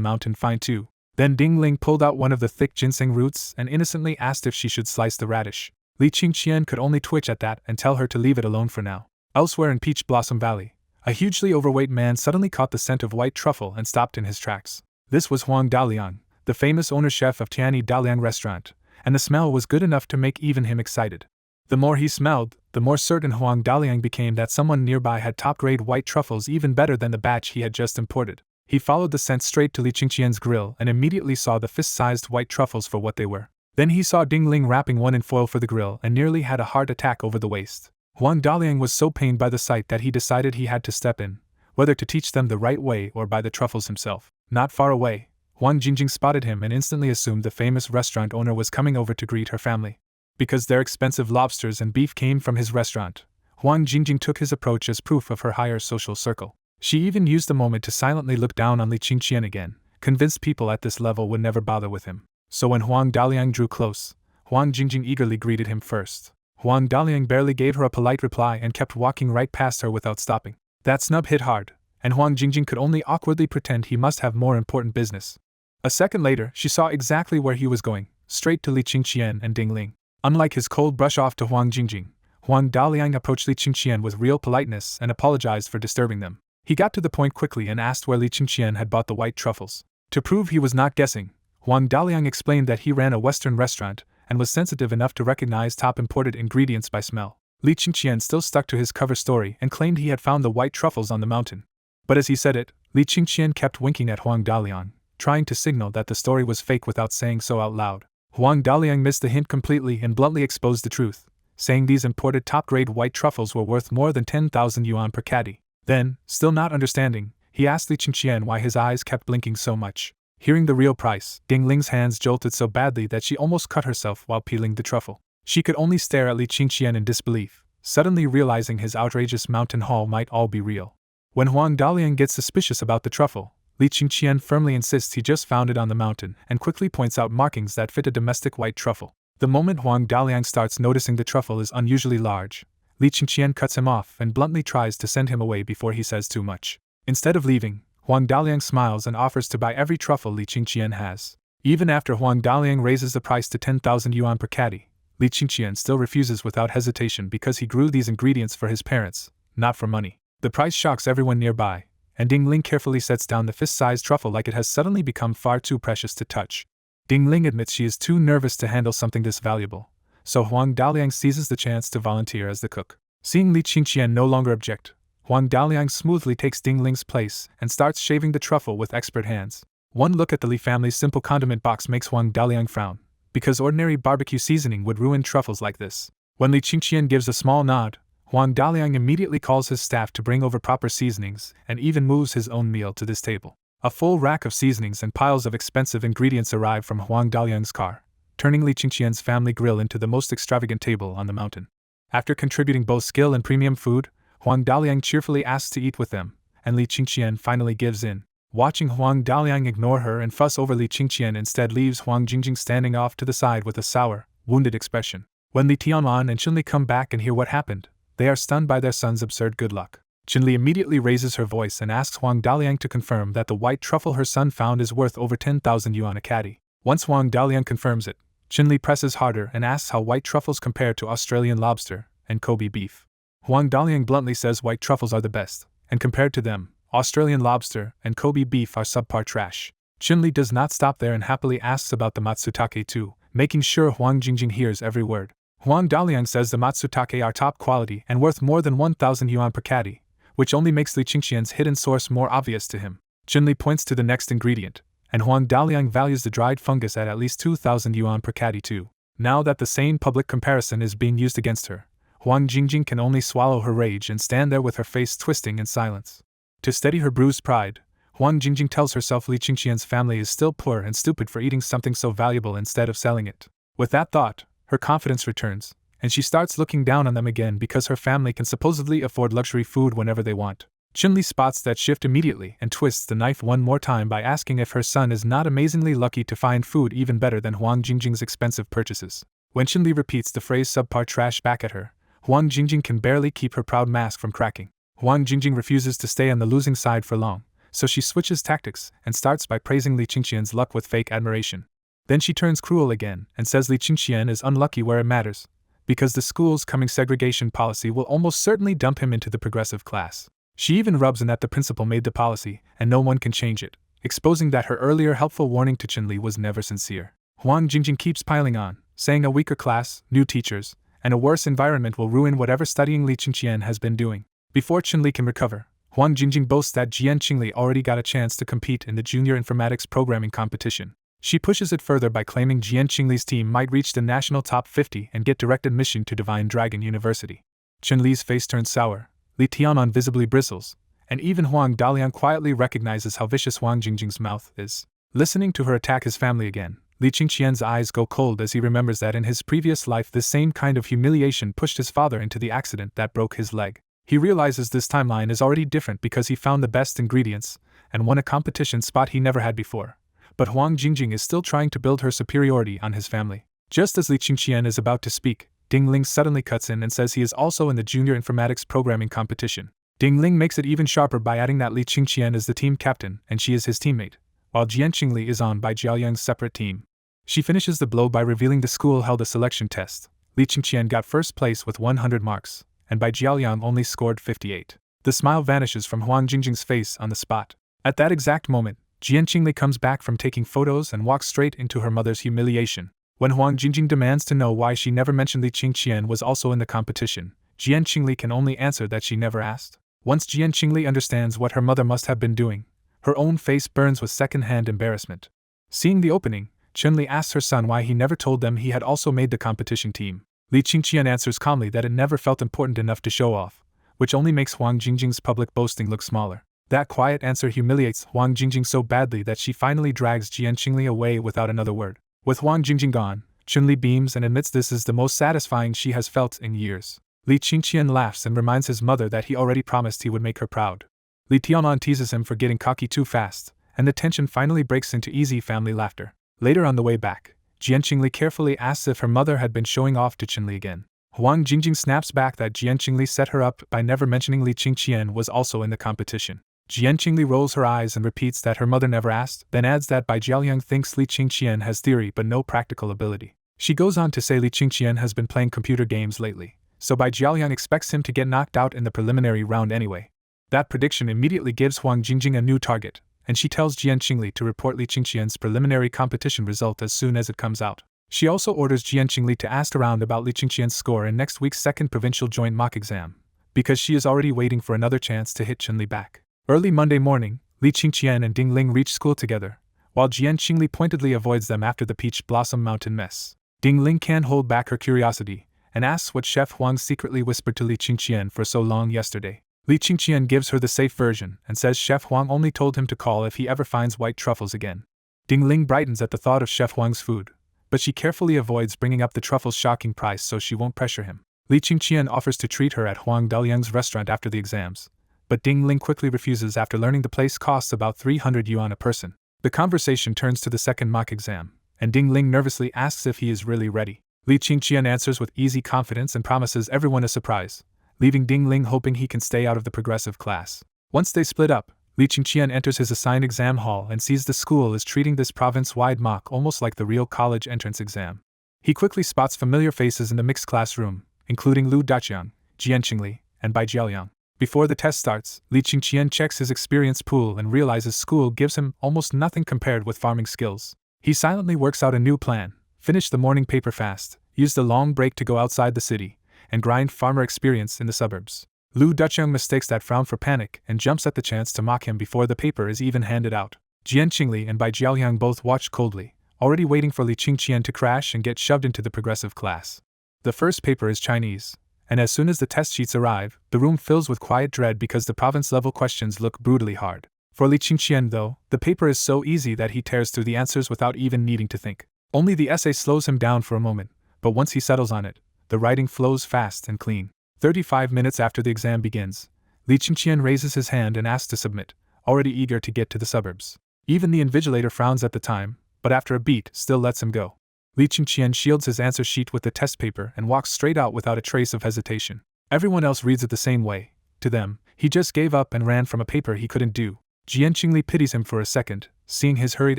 mountain fine too. Then Ding Ling pulled out one of the thick ginseng roots and innocently asked if she should slice the radish. Li Qingqian could only twitch at that and tell her to leave it alone for now. Elsewhere in Peach Blossom Valley, a hugely overweight man suddenly caught the scent of white truffle and stopped in his tracks. This was Huang Daliang, the famous owner-chef of Tianyi Daliang restaurant, and the smell was good enough to make even him excited. The more he smelled, the more certain Huang Daliang became that someone nearby had top-grade white truffles even better than the batch he had just imported. He followed the scent straight to Li Qingqian's grill and immediately saw the fist-sized white truffles for what they were. Then he saw Ding Ling wrapping one in foil for the grill and nearly had a heart attack over the waste. Huang Daliang was so pained by the sight that he decided he had to step in, whether to teach them the right way or buy the truffles himself. Not far away, Huang Jingjing spotted him and instantly assumed the famous restaurant owner was coming over to greet her family. Because their expensive lobsters and beef came from his restaurant, Huang Jingjing took his approach as proof of her higher social circle. She even used the moment to silently look down on Li Qingqian again, convinced people at this level would never bother with him. So when Huang Daliang drew close, Huang Jingjing eagerly greeted him first. Huang Daliang barely gave her a polite reply and kept walking right past her without stopping. That snub hit hard, and Huang Jingjing could only awkwardly pretend he must have more important business. A second later, she saw exactly where he was going, straight to Li Qingqian and Ding Ling. Unlike his cold brush-off to Huang Jingjing, Huang Daliang approached Li Qingqian with real politeness and apologized for disturbing them. He got to the point quickly and asked where Li Qingqian had bought the white truffles. To prove he was not guessing, Huang Daliang explained that he ran a Western restaurant and was sensitive enough to recognize top imported ingredients by smell. Li Qingqian still stuck to his cover story and claimed he had found the white truffles on the mountain. But as he said it, Li Qingqian kept winking at Huang Daliang, trying to signal that the story was fake without saying so out loud. Huang Daliang missed the hint completely and bluntly exposed the truth, saying these imported top-grade white truffles were worth more than 10,000 yuan per caddy. Then, still not understanding, he asked Li Qingqian why his eyes kept blinking so much. Hearing the real price, Ding Ling's hands jolted so badly that she almost cut herself while peeling the truffle. She could only stare at Li Qingqian in disbelief, suddenly realizing his outrageous mountain haul might all be real. When Huang Daliang gets suspicious about the truffle, Li Qingqian firmly insists he just found it on the mountain and quickly points out markings that fit a domestic white truffle. The moment Huang Daliang starts noticing the truffle is unusually large, Li Qingqian cuts him off and bluntly tries to send him away before he says too much. Instead of leaving, Huang Daliang smiles and offers to buy every truffle Li Qingqian has. Even after Huang Daliang raises the price to 10,000 yuan per caddy, Li Qingqian still refuses without hesitation because he grew these ingredients for his parents, not for money. The price shocks everyone nearby, and Ding Ling carefully sets down the fist-sized truffle like it has suddenly become far too precious to touch. Ding Ling admits she is too nervous to handle something this valuable, so Huang Daliang seizes the chance to volunteer as the cook. Seeing Li Qingqian no longer object, Huang Daliang smoothly takes Ding Ling's place and starts shaving the truffle with expert hands. One look at the Li family's simple condiment box makes Huang Daliang frown, because ordinary barbecue seasoning would ruin truffles like this. When Li Qingqian gives a small nod, Huang Daliang immediately calls his staff to bring over proper seasonings and even moves his own meal to this table. A full rack of seasonings and piles of expensive ingredients arrive from Huang Daliang's car, turning Li Qingqian's family grill into the most extravagant table on the mountain. After contributing both skill and premium food, Huang Daliang cheerfully asks to eat with them, and Li Qingqian finally gives in. Watching Huang Daliang ignore her and fuss over Li Qingqian instead leaves Huang Jingjing standing off to the side with a sour, wounded expression. When Li Tianlan and Qinli come back and hear what happened, they are stunned by their son's absurd good luck. Qinli immediately raises her voice and asks Huang Daliang to confirm that the white truffle her son found is worth over 10,000 yuan a caddy. Once Huang Daliang confirms it, Qinli presses harder and asks how white truffles compare to Australian lobster and Kobe beef. Huang Daliang bluntly says white truffles are the best, and compared to them, Australian lobster and Kobe beef are subpar trash. Qinli does not stop there and happily asks about the matsutake too, making sure Huang Jingjing hears every word. Huang Daliang says the matsutake are top quality and worth more than 1,000 yuan per caddy, which only makes Li Qingqian's hidden source more obvious to him. Qinli points to the next ingredient, and Huang Daliang values the dried fungus at least 2,000 yuan per caddy too. Now that the same public comparison is being used against her, Huang Jingjing can only swallow her rage and stand there with her face twisting in silence. To steady her bruised pride, Huang Jingjing tells herself Li Qingqian's family is still poor and stupid for eating something so valuable instead of selling it. With that thought, her confidence returns, and she starts looking down on them again because her family can supposedly afford luxury food whenever they want. Qinli spots that shift immediately and twists the knife one more time by asking if her son is not amazingly lucky to find food even better than Huang Jingjing's expensive purchases. When Qinli repeats the phrase subpar trash back at her, Huang Jingjing can barely keep her proud mask from cracking. Huang Jingjing refuses to stay on the losing side for long, so she switches tactics and starts by praising Li Qingqian's luck with fake admiration. Then she turns cruel again and says Li Qingqian is unlucky where it matters, because the school's coming segregation policy will almost certainly dump him into the progressive class. She even rubs in that the principal made the policy and no one can change it, exposing that her earlier helpful warning to Qinli was never sincere. Huang Jingjing keeps piling on, saying a weaker class, new teachers, and a worse environment will ruin whatever studying Li Qingqian has been doing. Before Qinli can recover, Huang Jingjing boasts that Jian Qingli already got a chance to compete in the junior informatics programming competition. She pushes it further by claiming Jian Qingli's team might reach the national top 50 and get direct admission to Divine Dragon University. Qinli's face turns sour, Li Tianan visibly bristles, and even Huang Dalian quietly recognizes how vicious Huang Jingjing's mouth is. Listening to her attack his family again, Li Qingqian's eyes go cold as he remembers that in his previous life this same kind of humiliation pushed his father into the accident that broke his leg. He realizes this timeline is already different because he found the best ingredients and won a competition spot he never had before. But Huang Jingjing is still trying to build her superiority on his family. Just as Li Qingqian is about to speak, Ding Ling suddenly cuts in and says he is also in the junior informatics programming competition. Ding Ling makes it even sharper by adding that Li Qingqian is the team captain and she is his teammate, while Jian Qingli is on by Jiaoyang's separate team. She finishes the blow by revealing the school held a selection test. Li Qingqian got first place with 100 marks, and by Jiaoyang only scored 58. The smile vanishes from Huang Jingjing's face on the spot. At that exact moment, Jian Qingli comes back from taking photos and walks straight into her mother's humiliation. When Huang Jingjing demands to know why she never mentioned Li Qingqian was also in the competition, Jian Qingli can only answer that she never asked. Once Jian Qingli understands what her mother must have been doing, her own face burns with second-hand embarrassment. Seeing the opening, Qinli asks her son why he never told them he had also made the competition team. Li Qingqian answers calmly that it never felt important enough to show off, which only makes Huang Jingjing's public boasting look smaller. That quiet answer humiliates Huang Jingjing so badly that she finally drags Jian Qingli away without another word. With Huang Jingjing gone, Qinli beams and admits this is the most satisfying she has felt in years. Li Qingqian laughs and reminds his mother that he already promised he would make her proud. Li Tianan teases him for getting cocky too fast, and the tension finally breaks into easy family laughter. Later on the way back, Jian Qingli carefully asks if her mother had been showing off to Qinli again. Huang Jingjing snaps back that Jian Qingli set her up by never mentioning Li Qingqian was also in the competition. Jian Qingli rolls her eyes and repeats that her mother never asked, then adds that Bai Jiaoyang thinks Li Qingqian has theory but no practical ability. She goes on to say Li Qingqian has been playing computer games lately, so Bai Jiaoyang expects him to get knocked out in the preliminary round anyway. That prediction immediately gives Huang Jingjing a new target, and she tells Jian Qingli to report Li Qingqian's preliminary competition result as soon as it comes out. She also orders Jian Qingli to ask around about Li Qingqian's score in next week's second provincial joint mock exam, because she is already waiting for another chance to hit Qinli back. Early Monday morning, Li Qingqian and Ding Ling reach school together, while Jian Qingli pointedly avoids them after the Peach Blossom Mountain mess. Ding Ling can't hold back her curiosity, and asks what Chef Huang secretly whispered to Li Qingqian for so long yesterday. Li Qingqian gives her the safe version and says Chef Huang only told him to call if he ever finds white truffles again. Ding Ling brightens at the thought of Chef Huang's food, but she carefully avoids bringing up the truffles' shocking price so she won't pressure him. Li Qingqian offers to treat her at Huang Daliang's restaurant after the exams, but Ding Ling quickly refuses after learning the place costs about 300 yuan a person. The conversation turns to the second mock exam, and Ding Ling nervously asks if he is really ready. Li Qingqian answers with easy confidence and promises everyone a surprise, leaving Ding Ling hoping he can stay out of the progressive class. Once they split up, Li Qingqian enters his assigned exam hall and sees the school is treating this province-wide mock almost like the real college entrance exam. He quickly spots familiar faces in the mixed classroom, including Lu Daqiang, Jian Qingli, and Bai Jiaoyang. Before the test starts, Li Qingqian checks his experience pool and realizes school gives him almost nothing compared with farming skills. He silently works out a new plan, finish the morning paper fast, use the long break to go outside the city, and grind farmer experience in the suburbs. Lu Daqiang mistakes that frown for panic and jumps at the chance to mock him before the paper is even handed out. Jian Qingli and Bai Jiaoyang both watch coldly, already waiting for Li Qingqian to crash and get shoved into the progressive class. The first paper is Chinese, and as soon as the test sheets arrive, the room fills with quiet dread because the province-level questions look brutally hard. For Li Qingqian, though, the paper is so easy that he tears through the answers without even needing to think. Only the essay slows him down for a moment, but once he settles on it, the writing flows fast and clean. 35 minutes after the exam begins, Li Qingqian raises his hand and asks to submit, already eager to get to the suburbs. Even the invigilator frowns at the time, but after a beat still lets him go. Li Qingqian shields his answer sheet with the test paper and walks straight out without a trace of hesitation. Everyone else reads it the same way. To them, he just gave up and ran from a paper he couldn't do. Jian Qingli pities him for a second, seeing his hurried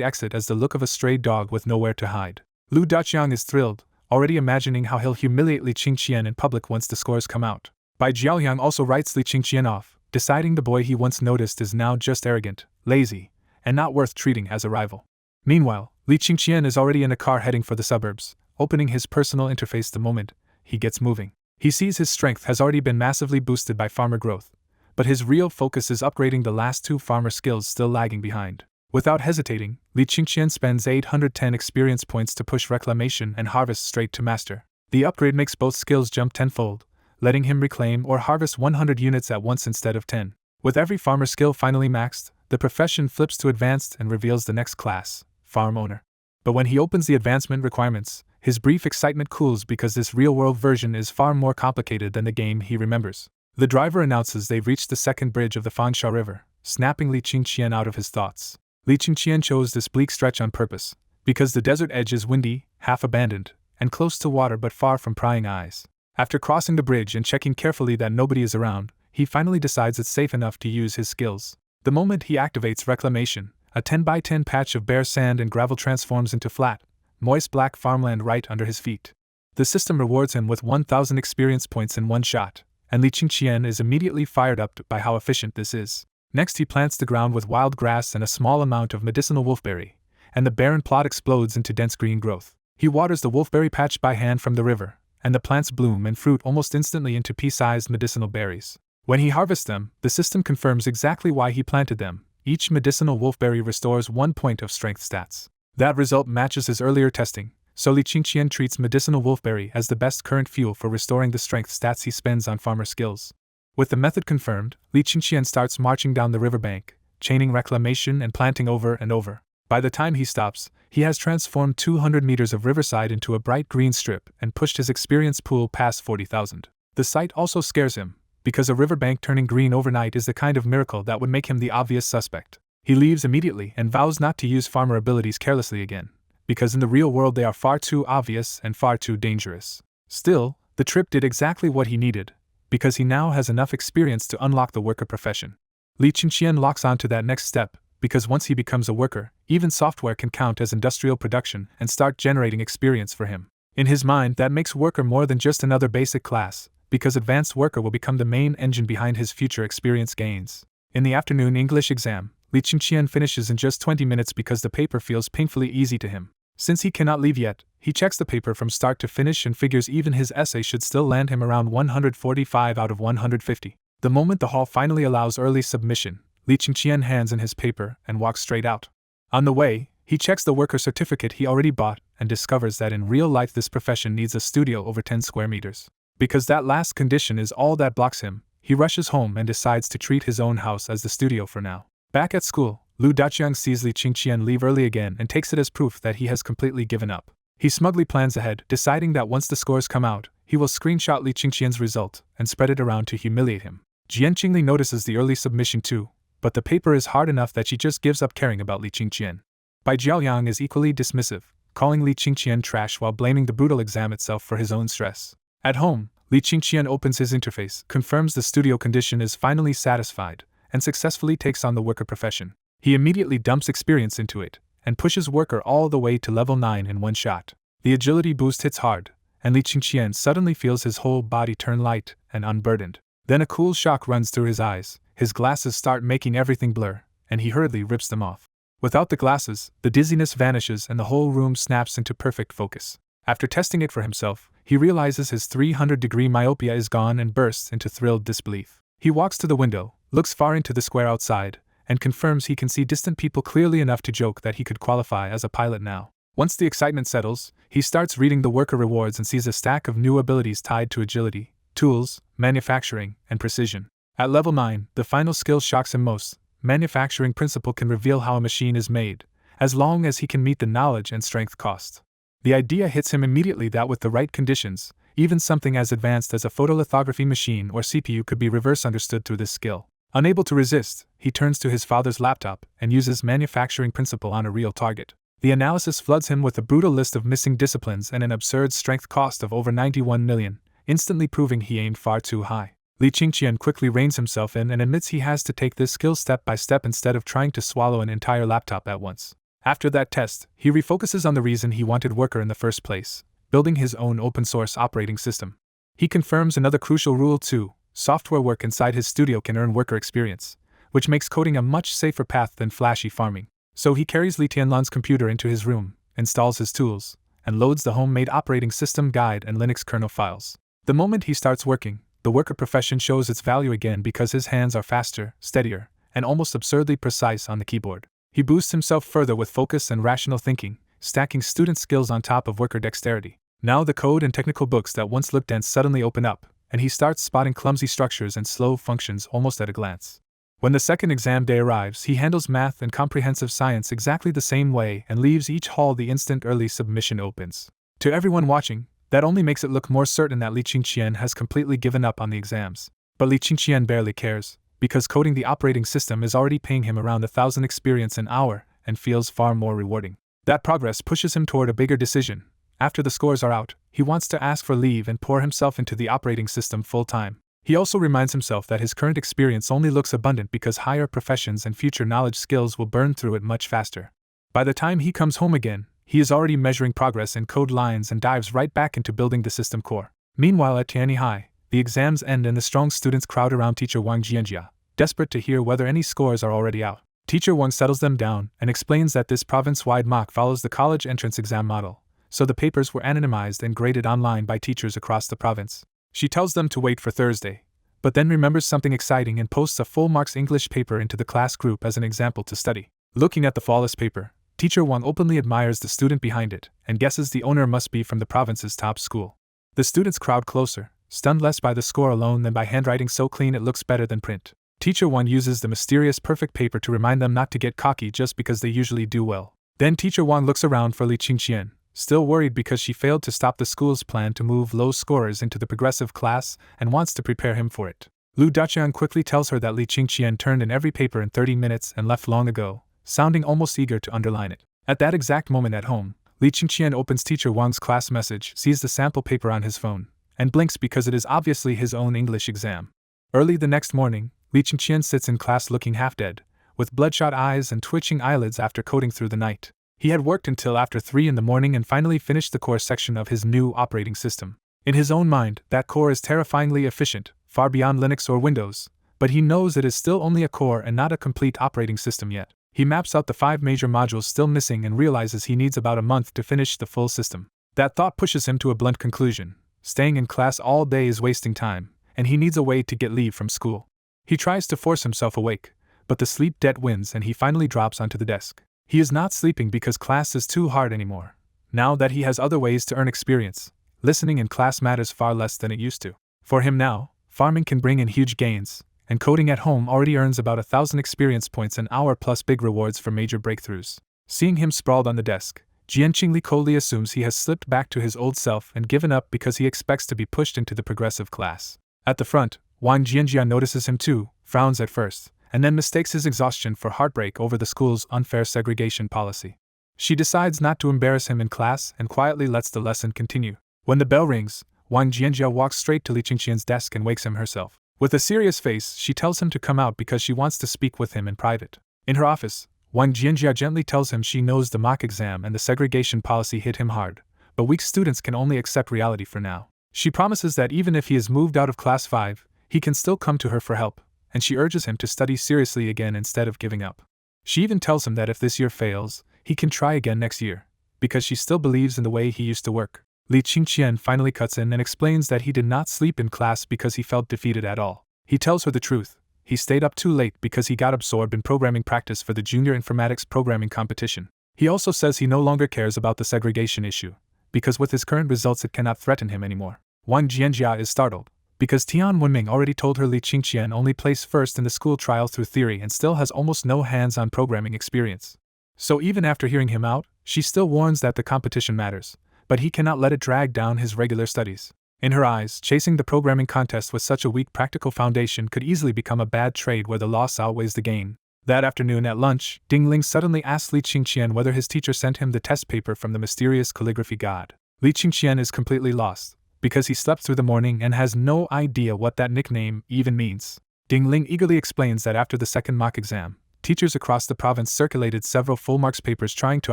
exit as the look of a stray dog with nowhere to hide. Lu Daqiang is thrilled, already imagining how he'll humiliate Li Qingqian in public once the scores come out. Bai Jiaoyang also writes Li Qingqian off, deciding the boy he once noticed is now just arrogant, lazy, and not worth treating as a rival. Meanwhile, Li Qingqian is already in a car heading for the suburbs, opening his personal interface the moment he gets moving. He sees his strength has already been massively boosted by farmer growth, but his real focus is upgrading the last 2 farmer skills still lagging behind. Without hesitating, Li Qingqian spends 810 experience points to push reclamation and harvest straight to master. The upgrade makes both skills jump tenfold, letting him reclaim or harvest 100 units at once instead of 10. With every farmer skill finally maxed, the profession flips to advanced and reveals the next class, farm owner. But when he opens the advancement requirements, his brief excitement cools because this real-world version is far more complicated than the game he remembers. The driver announces they've reached the second bridge of the Fangsha River, snapping Li Qingqian out of his thoughts. Li Qingqian chose this bleak stretch on purpose, because the desert edge is windy, half-abandoned, and close to water but far from prying eyes. After crossing the bridge and checking carefully that nobody is around, he finally decides it's safe enough to use his skills. The moment he activates reclamation, a 10x10 patch of bare sand and gravel transforms into flat, moist black farmland right under his feet. The system rewards him with 1,000 experience points in one shot, and Li Qingqian is immediately fired up by how efficient this is. Next he plants the ground with wild grass and a small amount of medicinal wolfberry, and the barren plot explodes into dense green growth. He waters the wolfberry patch by hand from the river, and the plants bloom and fruit almost instantly into pea-sized medicinal berries. When he harvests them, the system confirms exactly why he planted them. Each medicinal wolfberry restores 1 point of strength stats. That result matches his earlier testing, so Li Qingqian treats medicinal wolfberry as the best current fuel for restoring the strength stats he spends on farmer skills. With the method confirmed, Li Qingqian starts marching down the riverbank, chaining reclamation and planting over and over. By the time he stops, he has transformed 200 meters of riverside into a bright green strip and pushed his experience pool past 40,000. The sight also scares him, because a riverbank turning green overnight is the kind of miracle that would make him the obvious suspect. He leaves immediately and vows not to use farmer abilities carelessly again, because in the real world they are far too obvious and far too dangerous. Still, the trip did exactly what he needed, because he now has enough experience to unlock the worker profession. Li Qingqian locks on to that next step, because once he becomes a worker, even software can count as industrial production and start generating experience for him. In his mind, that makes worker more than just another basic class, because advanced worker will become the main engine behind his future experience gains. In the afternoon English exam, Li Qingqian finishes in just 20 minutes because the paper feels painfully easy to him. Since he cannot leave yet, he checks the paper from start to finish and figures even his essay should still land him around 145 out of 150. The moment the hall finally allows early submission, Li Qingqian hands in his paper and walks straight out. On the way, he checks the worker certificate he already bought and discovers that in real life this profession needs a studio over 10 square meters. Because that last condition is all that blocks him, he rushes home and decides to treat his own house as the studio for now. Back at school, Lu Daqiang sees Li Qingqian leave early again and takes it as proof that he has completely given up. He smugly plans ahead, deciding that once the scores come out, he will screenshot Li Qingqian's result and spread it around to humiliate him. Jian Qingli notices the early submission too, but the paper is hard enough that she just gives up caring about Li Qingqian. Bai Jiaoyang is equally dismissive, calling Li Qingqian trash while blaming the brutal exam itself for his own stress. At home, Li Qingqian opens his interface, confirms the studio condition is finally satisfied, and successfully takes on the worker profession. He immediately dumps experience into it, and pushes worker all the way to level 9 in one shot. The agility boost hits hard, and Li Qingqian suddenly feels his whole body turn light and unburdened. Then a cool shock runs through his eyes, his glasses start making everything blur, and he hurriedly rips them off. Without the glasses, the dizziness vanishes and the whole room snaps into perfect focus. After testing it for himself, he realizes his 300-degree myopia is gone and bursts into thrilled disbelief. He walks to the window, looks far into the square outside, and confirms he can see distant people clearly enough to joke that he could qualify as a pilot now. Once the excitement settles, he starts reading the worker rewards and sees a stack of new abilities tied to agility, tools, manufacturing, and precision. At level 9, the final skill shocks him most. Manufacturing principle can reveal how a machine is made, as long as he can meet the knowledge and strength cost. The idea hits him immediately that with the right conditions, even something as advanced as a photolithography machine or CPU could be reverse understood through this skill. Unable to resist, he turns to his father's laptop and uses manufacturing principle on a real target. The analysis floods him with a brutal list of missing disciplines and an absurd strength cost of over 91 million, instantly proving he aimed far too high. Li Qingqian quickly reins himself in and admits he has to take this skill step by step instead of trying to swallow an entire laptop at once. After that test, he refocuses on the reason he wanted Worker in the first place, building his own open-source operating system. He confirms another crucial rule too: software work inside his studio can earn worker experience, which makes coding a much safer path than flashy farming. So he carries Li Tianlan's computer into his room, installs his tools, and loads the homemade operating system guide and Linux kernel files. The moment he starts working, the worker profession shows its value again because his hands are faster, steadier, and almost absurdly precise on the keyboard. He boosts himself further with focus and rational thinking, stacking student skills on top of worker dexterity. Now the code and technical books that once looked dense suddenly open up, and he starts spotting clumsy structures and slow functions almost at a glance. When the second exam day arrives, he handles math and comprehensive science exactly the same way and leaves each hall the instant early submission opens. To everyone watching, that only makes it look more certain that Li Qingqian has completely given up on the exams. But Li Qingqian barely cares, because coding the operating system is already paying him around 1,000 experience an hour and feels far more rewarding. That progress pushes him toward a bigger decision. After the scores are out, he wants to ask for leave and pour himself into the operating system full-time. He also reminds himself that his current experience only looks abundant because higher professions and future knowledge skills will burn through it much faster. By the time he comes home again, he is already measuring progress in code lines and dives right back into building the system core. Meanwhile at Tianyi High, the exams end and the strong students crowd around teacher Wang Jianjia, desperate to hear whether any scores are already out. Teacher Wang settles them down and explains that this province-wide mock follows the college entrance exam model, so the papers were anonymized and graded online by teachers across the province. She tells them to wait for Thursday, but then remembers something exciting and posts a full marks English paper into the class group as an example to study. Looking at the flawless paper, Teacher Wang openly admires the student behind it and guesses the owner must be from the province's top school. The students crowd closer, stunned less by the score alone than by handwriting so clean it looks better than print. Teacher Wang uses the mysterious perfect paper to remind them not to get cocky just because they usually do well. Then Teacher Wang looks around for Li Qingqian, still worried because she failed to stop the school's plan to move low scorers into the progressive class and wants to prepare him for it. Lu Daqian quickly tells her that Li Qingqian turned in every paper in 30 minutes and left long ago, sounding almost eager to underline it. At that exact moment at home, Li Qingqian opens Teacher Wang's class message, sees the sample paper on his phone, and blinks because it is obviously his own English exam. Early the next morning, Li Qingqian sits in class looking half dead, with bloodshot eyes and twitching eyelids after coding through the night. He had worked until after 3 in the morning and finally finished the core section of his new operating system. In his own mind, that core is terrifyingly efficient, far beyond Linux or Windows, but he knows it is still only a core and not a complete operating system yet. He maps out the 5 major modules still missing and realizes he needs about a month to finish the full system. That thought pushes him to a blunt conclusion: staying in class all day is wasting time, and he needs a way to get leave from school. He tries to force himself awake, but the sleep debt wins and he finally drops onto the desk. He is not sleeping because class is too hard anymore. Now that he has other ways to earn experience, listening in class matters far less than it used to. For him now, farming can bring in huge gains, and coding at home already earns about 1,000 experience points an hour plus big rewards for major breakthroughs. Seeing him sprawled on the desk, Jian Qingli coldly assumes he has slipped back to his old self and given up because he expects to be pushed into the progressive class. At the front, Wang Jianjia notices him too, frowns at first, and then mistakes his exhaustion for heartbreak over the school's unfair segregation policy. She decides not to embarrass him in class and quietly lets the lesson continue. When the bell rings, Wang Jianjia walks straight to Li Qingqian's desk and wakes him herself. With a serious face, she tells him to come out because she wants to speak with him in private. In her office, Wang Jianjia gently tells him she knows the mock exam and the segregation policy hit him hard, but weak students can only accept reality for now. She promises that even if he is moved out of class 5, he can still come to her for help, and she urges him to study seriously again instead of giving up. She even tells him that if this year fails, he can try again next year, because she still believes in the way he used to work. Li Qingqian finally cuts in and explains that he did not sleep in class because he felt defeated at all. He tells her the truth: he stayed up too late because he got absorbed in programming practice for the junior informatics programming competition. He also says he no longer cares about the segregation issue, because with his current results it cannot threaten him anymore. Wang Jianjia is startled, because Tian Wenming already told her Li Qingqian only placed first in the school trial through theory and still has almost no hands-on programming experience. So even after hearing him out, she still warns that the competition matters, but he cannot let it drag down his regular studies. In her eyes, chasing the programming contest with such a weak practical foundation could easily become a bad trade where the loss outweighs the gain. That afternoon at lunch, Ding Ling suddenly asked Li Qingqian whether his teacher sent him the test paper from the mysterious calligraphy god. Li Qingqian is completely lost, because he slept through the morning and has no idea what that nickname even means. Ding Ling eagerly explains that after the second mock exam, teachers across the province circulated several full-marks papers trying to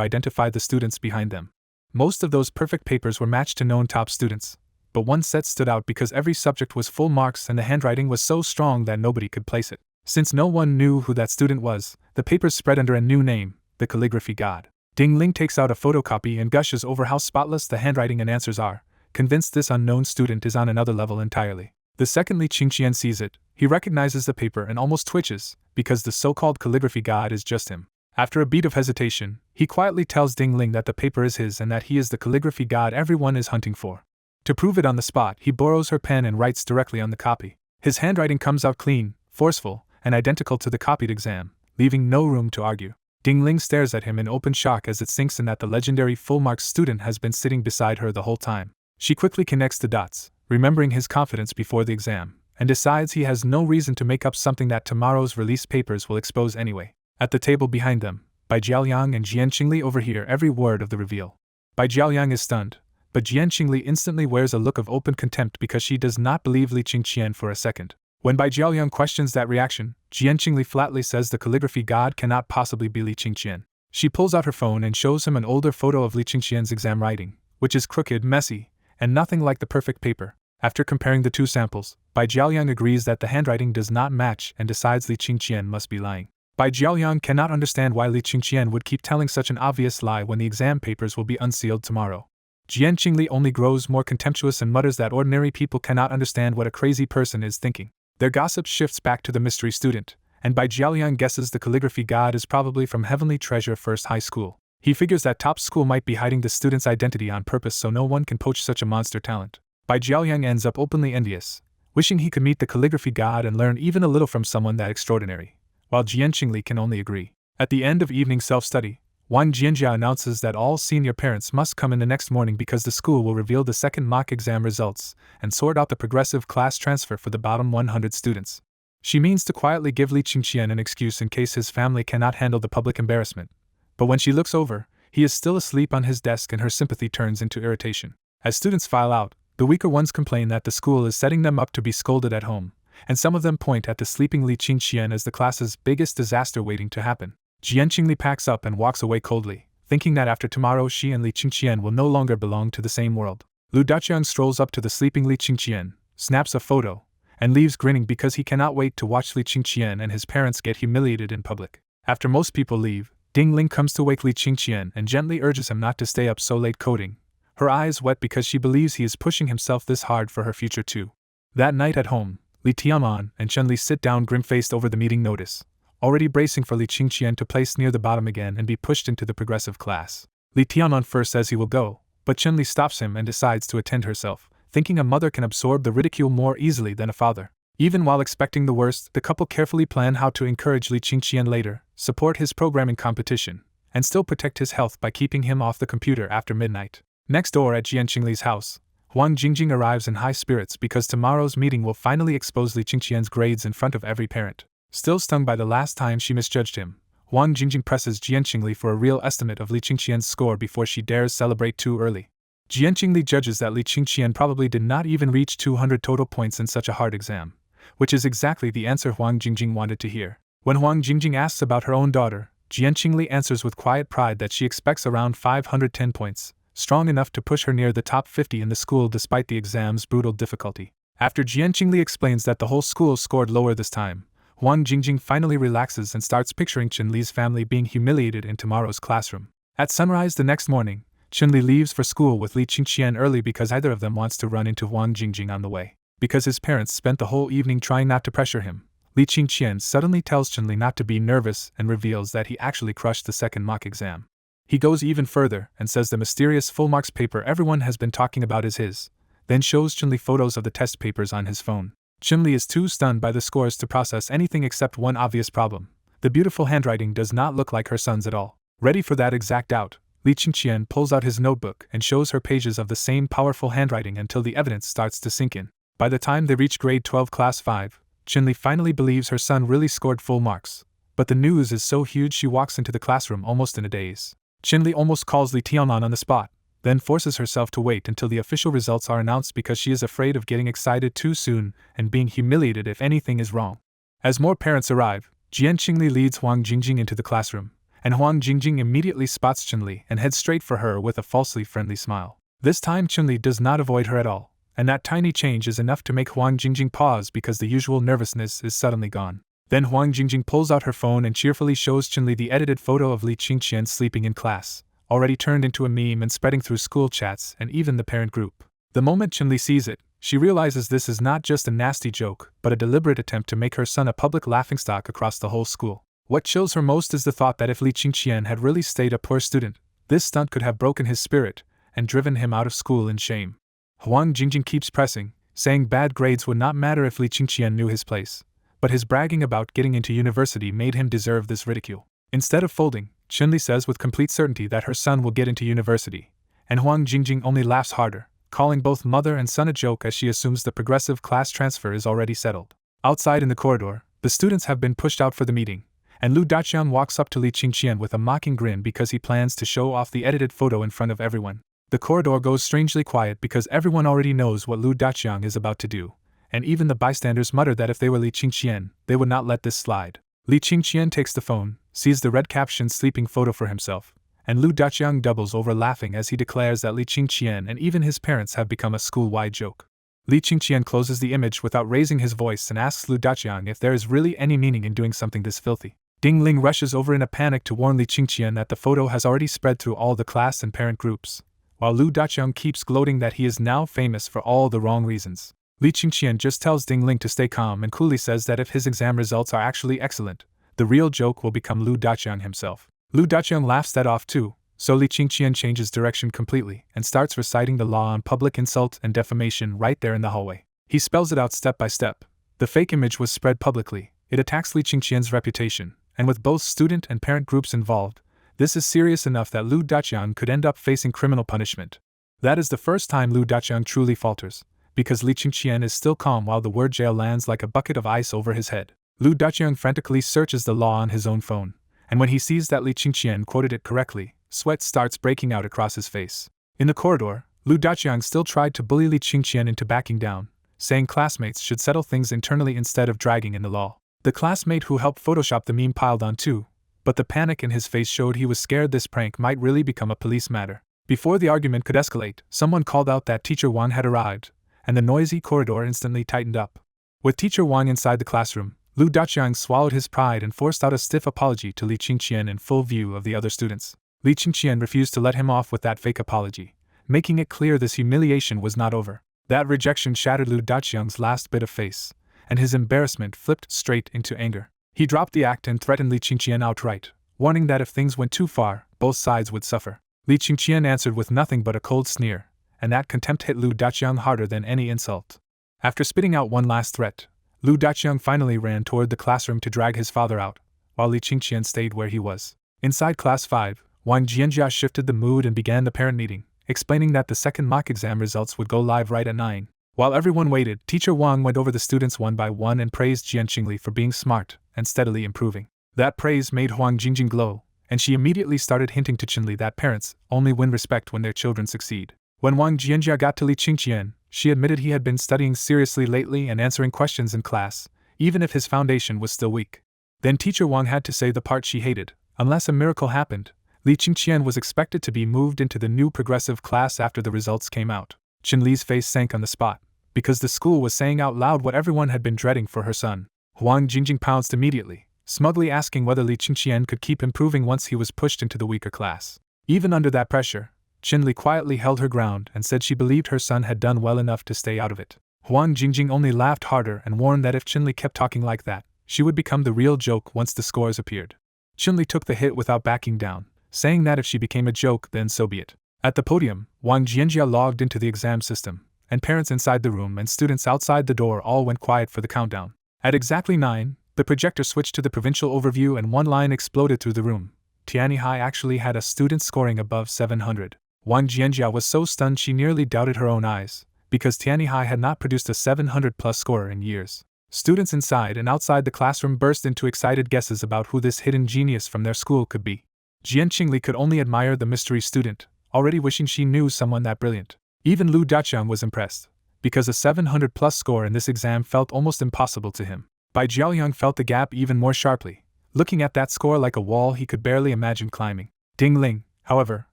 identify the students behind them. Most of those perfect papers were matched to known top students, but one set stood out because every subject was full marks and the handwriting was so strong that nobody could place it. Since no one knew who that student was, the papers spread under a new name, the calligraphy god. Ding Ling takes out a photocopy and gushes over how spotless the handwriting and answers are, convinced this unknown student is on another level entirely. The second Li Qingqian sees it, he recognizes the paper and almost twitches, because the so-called calligraphy god is just him. After a beat of hesitation, he quietly tells Ding Ling that the paper is his and that he is the calligraphy god everyone is hunting for. To prove it on the spot, he borrows her pen and writes directly on the copy. His handwriting comes out clean, forceful, and identical to the copied exam, leaving no room to argue. Ding Ling stares at him in open shock as it sinks in that the legendary full-marks student has been sitting beside her the whole time. She quickly connects the dots, remembering his confidence before the exam, and decides he has no reason to make up something that tomorrow's release papers will expose anyway. At the table behind them, Bai Jiaoyang and Jian Qingli overhear every word of the reveal. Bai Jiaoyang is stunned, but Jian Qingli instantly wears a look of open contempt because she does not believe Li Qingqian for a second. When Bai Jiaoyang questions that reaction, Jian Qingli flatly says the calligraphy god cannot possibly be Li Qingqian. She pulls out her phone and shows him an older photo of Li Qingqian's exam writing, which is crooked, messy, and nothing like the perfect paper. After comparing the two samples, Bai Jiaoyang agrees that the handwriting does not match and decides Li Qingqian must be lying. Bai Jiaoyang cannot understand why Li Qingqian would keep telling such an obvious lie when the exam papers will be unsealed tomorrow. Jian Qingli only grows more contemptuous and mutters that ordinary people cannot understand what a crazy person is thinking. Their gossip shifts back to the mystery student, and Bai Jiaoyang guesses the calligraphy god is probably from Heavenly Treasure First High School. He figures that top school might be hiding the student's identity on purpose so no one can poach such a monster talent. Bai Jiaoyang ends up openly envious, wishing he could meet the calligraphy god and learn even a little from someone that extraordinary, while Jian Qingli can only agree. At the end of evening self-study, Wang Jianjia announces that all senior parents must come in the next morning because the school will reveal the second mock exam results and sort out the progressive class transfer for the bottom 100 students. She means to quietly give Li Qingqian an excuse in case his family cannot handle the public embarrassment, but when she looks over, he is still asleep on his desk and her sympathy turns into irritation. As students file out, the weaker ones complain that the school is setting them up to be scolded at home, and some of them point at the sleeping Li Qingqian as the class's biggest disaster waiting to happen. Jian Qingli packs up and walks away coldly, thinking that after tomorrow she and Li Qingqian will no longer belong to the same world. Lu Daqiang strolls up to the sleeping Li Qingqian, snaps a photo, and leaves grinning because he cannot wait to watch Li Qingqian and his parents get humiliated in public. After most people leave, Ding Ling comes to wake Li Qingqian and gently urges him not to stay up so late coding, her eyes wet because she believes he is pushing himself this hard for her future too. That night at home, Li Tiaman and Chun-Li sit down grim-faced over the meeting notice, already bracing for Li Qingqian to place near the bottom again and be pushed into the progressive class. Li Tiaman first says he will go, but Chun-Li stops him and decides to attend herself, thinking a mother can absorb the ridicule more easily than a father. Even while expecting the worst, the couple carefully plan how to encourage Li Qingqian later, support his programming competition, and still protect his health by keeping him off the computer after midnight. Next door at Jian Qingli's house, Huang Jingjing arrives in high spirits because tomorrow's meeting will finally expose Li Qingqian's grades in front of every parent. Still stung by the last time she misjudged him, Huang Jingjing presses Jian Qingli for a real estimate of Li Qingqian's score before she dares celebrate too early. Jian Qingli judges that Li Qingqian probably did not even reach 200 total points in such a hard exam, which is exactly the answer Huang Jingjing wanted to hear. When Huang Jingjing asks about her own daughter, Jian Qingli answers with quiet pride that she expects around 510 points, strong enough to push her near the top 50 in the school despite the exam's brutal difficulty. After Jian Qingli explains that the whole school scored lower this time, Huang Jingjing finally relaxes and starts picturing Chun-Li's family being humiliated in tomorrow's classroom. At sunrise the next morning, Chun-Li leaves for school with Li Qingqian early because either of them wants to run into Huang Jingjing on the way. Because his parents spent the whole evening trying not to pressure him, Li Qingqian suddenly tells Chun-Li not to be nervous and reveals that he actually crushed the second mock exam. He goes even further and says the mysterious full marks paper everyone has been talking about is his, then shows Chun-Li photos of the test papers on his phone. Chun-Li is too stunned by the scores to process anything except one obvious problem. The beautiful handwriting does not look like her son's at all. Ready for that exact doubt, Li Qingqian pulls out his notebook and shows her pages of the same powerful handwriting until the evidence starts to sink in. By the time they reach grade 12 class 5, Chun-Li finally believes her son really scored full marks, but the news is so huge she walks into the classroom almost in a daze. Chinli almost calls Li Tianlan on the spot, then forces herself to wait until the official results are announced because she is afraid of getting excited too soon and being humiliated if anything is wrong. As more parents arrive, Jian Qingli leads Huang Jingjing into the classroom, and Huang Jingjing immediately spots Chinli and heads straight for her with a falsely friendly smile. This time Chinli does not avoid her at all, and that tiny change is enough to make Huang Jingjing pause because the usual nervousness is suddenly gone. Then Huang Jingjing pulls out her phone and cheerfully shows Chinli the edited photo of Li Qingqian sleeping in class, already turned into a meme and spreading through school chats and even the parent group. The moment Chinli sees it, she realizes this is not just a nasty joke, but a deliberate attempt to make her son a public laughingstock across the whole school. What chills her most is the thought that if Li Qingqian had really stayed a poor student, this stunt could have broken his spirit and driven him out of school in shame. Huang Jingjing keeps pressing, saying bad grades would not matter if Li Qingqian knew his place, but his bragging about getting into university made him deserve this ridicule. Instead of folding, Chinli says with complete certainty that her son will get into university, and Huang Jingjing only laughs harder, calling both mother and son a joke as she assumes the progressive class transfer is already settled. Outside in the corridor, the students have been pushed out for the meeting, and Lu Daqiang walks up to Li Qingqian with a mocking grin because he plans to show off the edited photo in front of everyone. The corridor goes strangely quiet because everyone already knows what Lu Daqiang is about to do, and even the bystanders mutter that if they were Li Qingqian, they would not let this slide. Li Qingqian takes the phone, sees the red captioned sleeping photo for himself, and Lu Daqiang doubles over laughing as he declares that Li Qingqian and even his parents have become a school-wide joke. Li Qingqian closes the image without raising his voice and asks Lu Daqiang if there is really any meaning in doing something this filthy. Ding Ling rushes over in a panic to warn Li Qingqian that the photo has already spread through all the class and parent groups, while Lu Daqiang keeps gloating that he is now famous for all the wrong reasons. Li Qingqian just tells Ding Ling to stay calm and coolly says that if his exam results are actually excellent, the real joke will become Lu Daqiang himself. Lu Daqiang laughs that off too, so Li Qingqian changes direction completely and starts reciting the law on public insult and defamation right there in the hallway. He spells it out step by step. The fake image was spread publicly. It attacks Li Qingqian's reputation, and with both student and parent groups involved, this is serious enough that Lu Daqiang could end up facing criminal punishment. That is the first time Lu Daqiang truly falters, because Li Qingqian is still calm while the word jail lands like a bucket of ice over his head. Lu Daqiang frantically searches the law on his own phone, and when he sees that Li Qingqian quoted it correctly, sweat starts breaking out across his face. In the corridor, Lu Daqiang still tried to bully Li Qingqian into backing down, saying classmates should settle things internally instead of dragging in the law. The classmate who helped Photoshop the meme piled on too, but the panic in his face showed he was scared this prank might really become a police matter. Before the argument could escalate, someone called out that Teacher Wang had arrived, and the noisy corridor instantly tightened up. With Teacher Wang inside the classroom, Lu Daqiang swallowed his pride and forced out a stiff apology to Li Qingqian in full view of the other students. Li Qingqian refused to let him off with that fake apology, making it clear this humiliation was not over. That rejection shattered Lu Daqiang's last bit of face, and his embarrassment flipped straight into anger. He dropped the act and threatened Li Qingqian outright, warning that if things went too far, both sides would suffer. Li Qingqian answered with nothing but a cold sneer, and that contempt hit Lu Daqiang harder than any insult. After spitting out one last threat, Lu Daqiang finally ran toward the classroom to drag his father out, while Li Qingqian stayed where he was. Inside Class 5, Wang Jianjia shifted the mood and began the parent meeting, explaining that the second mock exam results would go live right at 9. While everyone waited, Teacher Wang went over the students one by one and praised Jian Qingli for being smart and steadily improving. That praise made Huang Jingjing glow, and she immediately started hinting to Qinli that parents only win respect when their children succeed. When Wang Jianjia got to Li Qingqian, she admitted he had been studying seriously lately and answering questions in class, even if his foundation was still weak. Then Teacher Wang had to say the part she hated. Unless a miracle happened, Li Qingqian was expected to be moved into the new progressive class after the results came out. Qinli's face sank on the spot, because the school was saying out loud what everyone had been dreading for her son. Huang Jingjing pounced immediately, smugly asking whether Li Qingqian could keep improving once he was pushed into the weaker class. Even under that pressure, Qinli quietly held her ground and said she believed her son had done well enough to stay out of it. Huang Jingjing only laughed harder and warned that if Qinli kept talking like that, she would become the real joke once the scores appeared. Qinli took the hit without backing down, saying that if she became a joke then so be it. At the podium, Wang Jianjia logged into the exam system, and parents inside the room and students outside the door all went quiet for the countdown. At exactly 9, the projector switched to the provincial overview and one line exploded through the room. Tianhai actually had a student scoring above 700. Wang Jianjia was so stunned she nearly doubted her own eyes, because Tianhai had not produced a 700-plus scorer in years. Students inside and outside the classroom burst into excited guesses about who this hidden genius from their school could be. Jian Qingli could only admire the mystery student, already wishing she knew someone that brilliant. Even Lu Daqiang was impressed, because a 700-plus score in this exam felt almost impossible to him. Bai Jiaoyang felt the gap even more sharply, looking at that score like a wall he could barely imagine climbing. Ding Ling, however,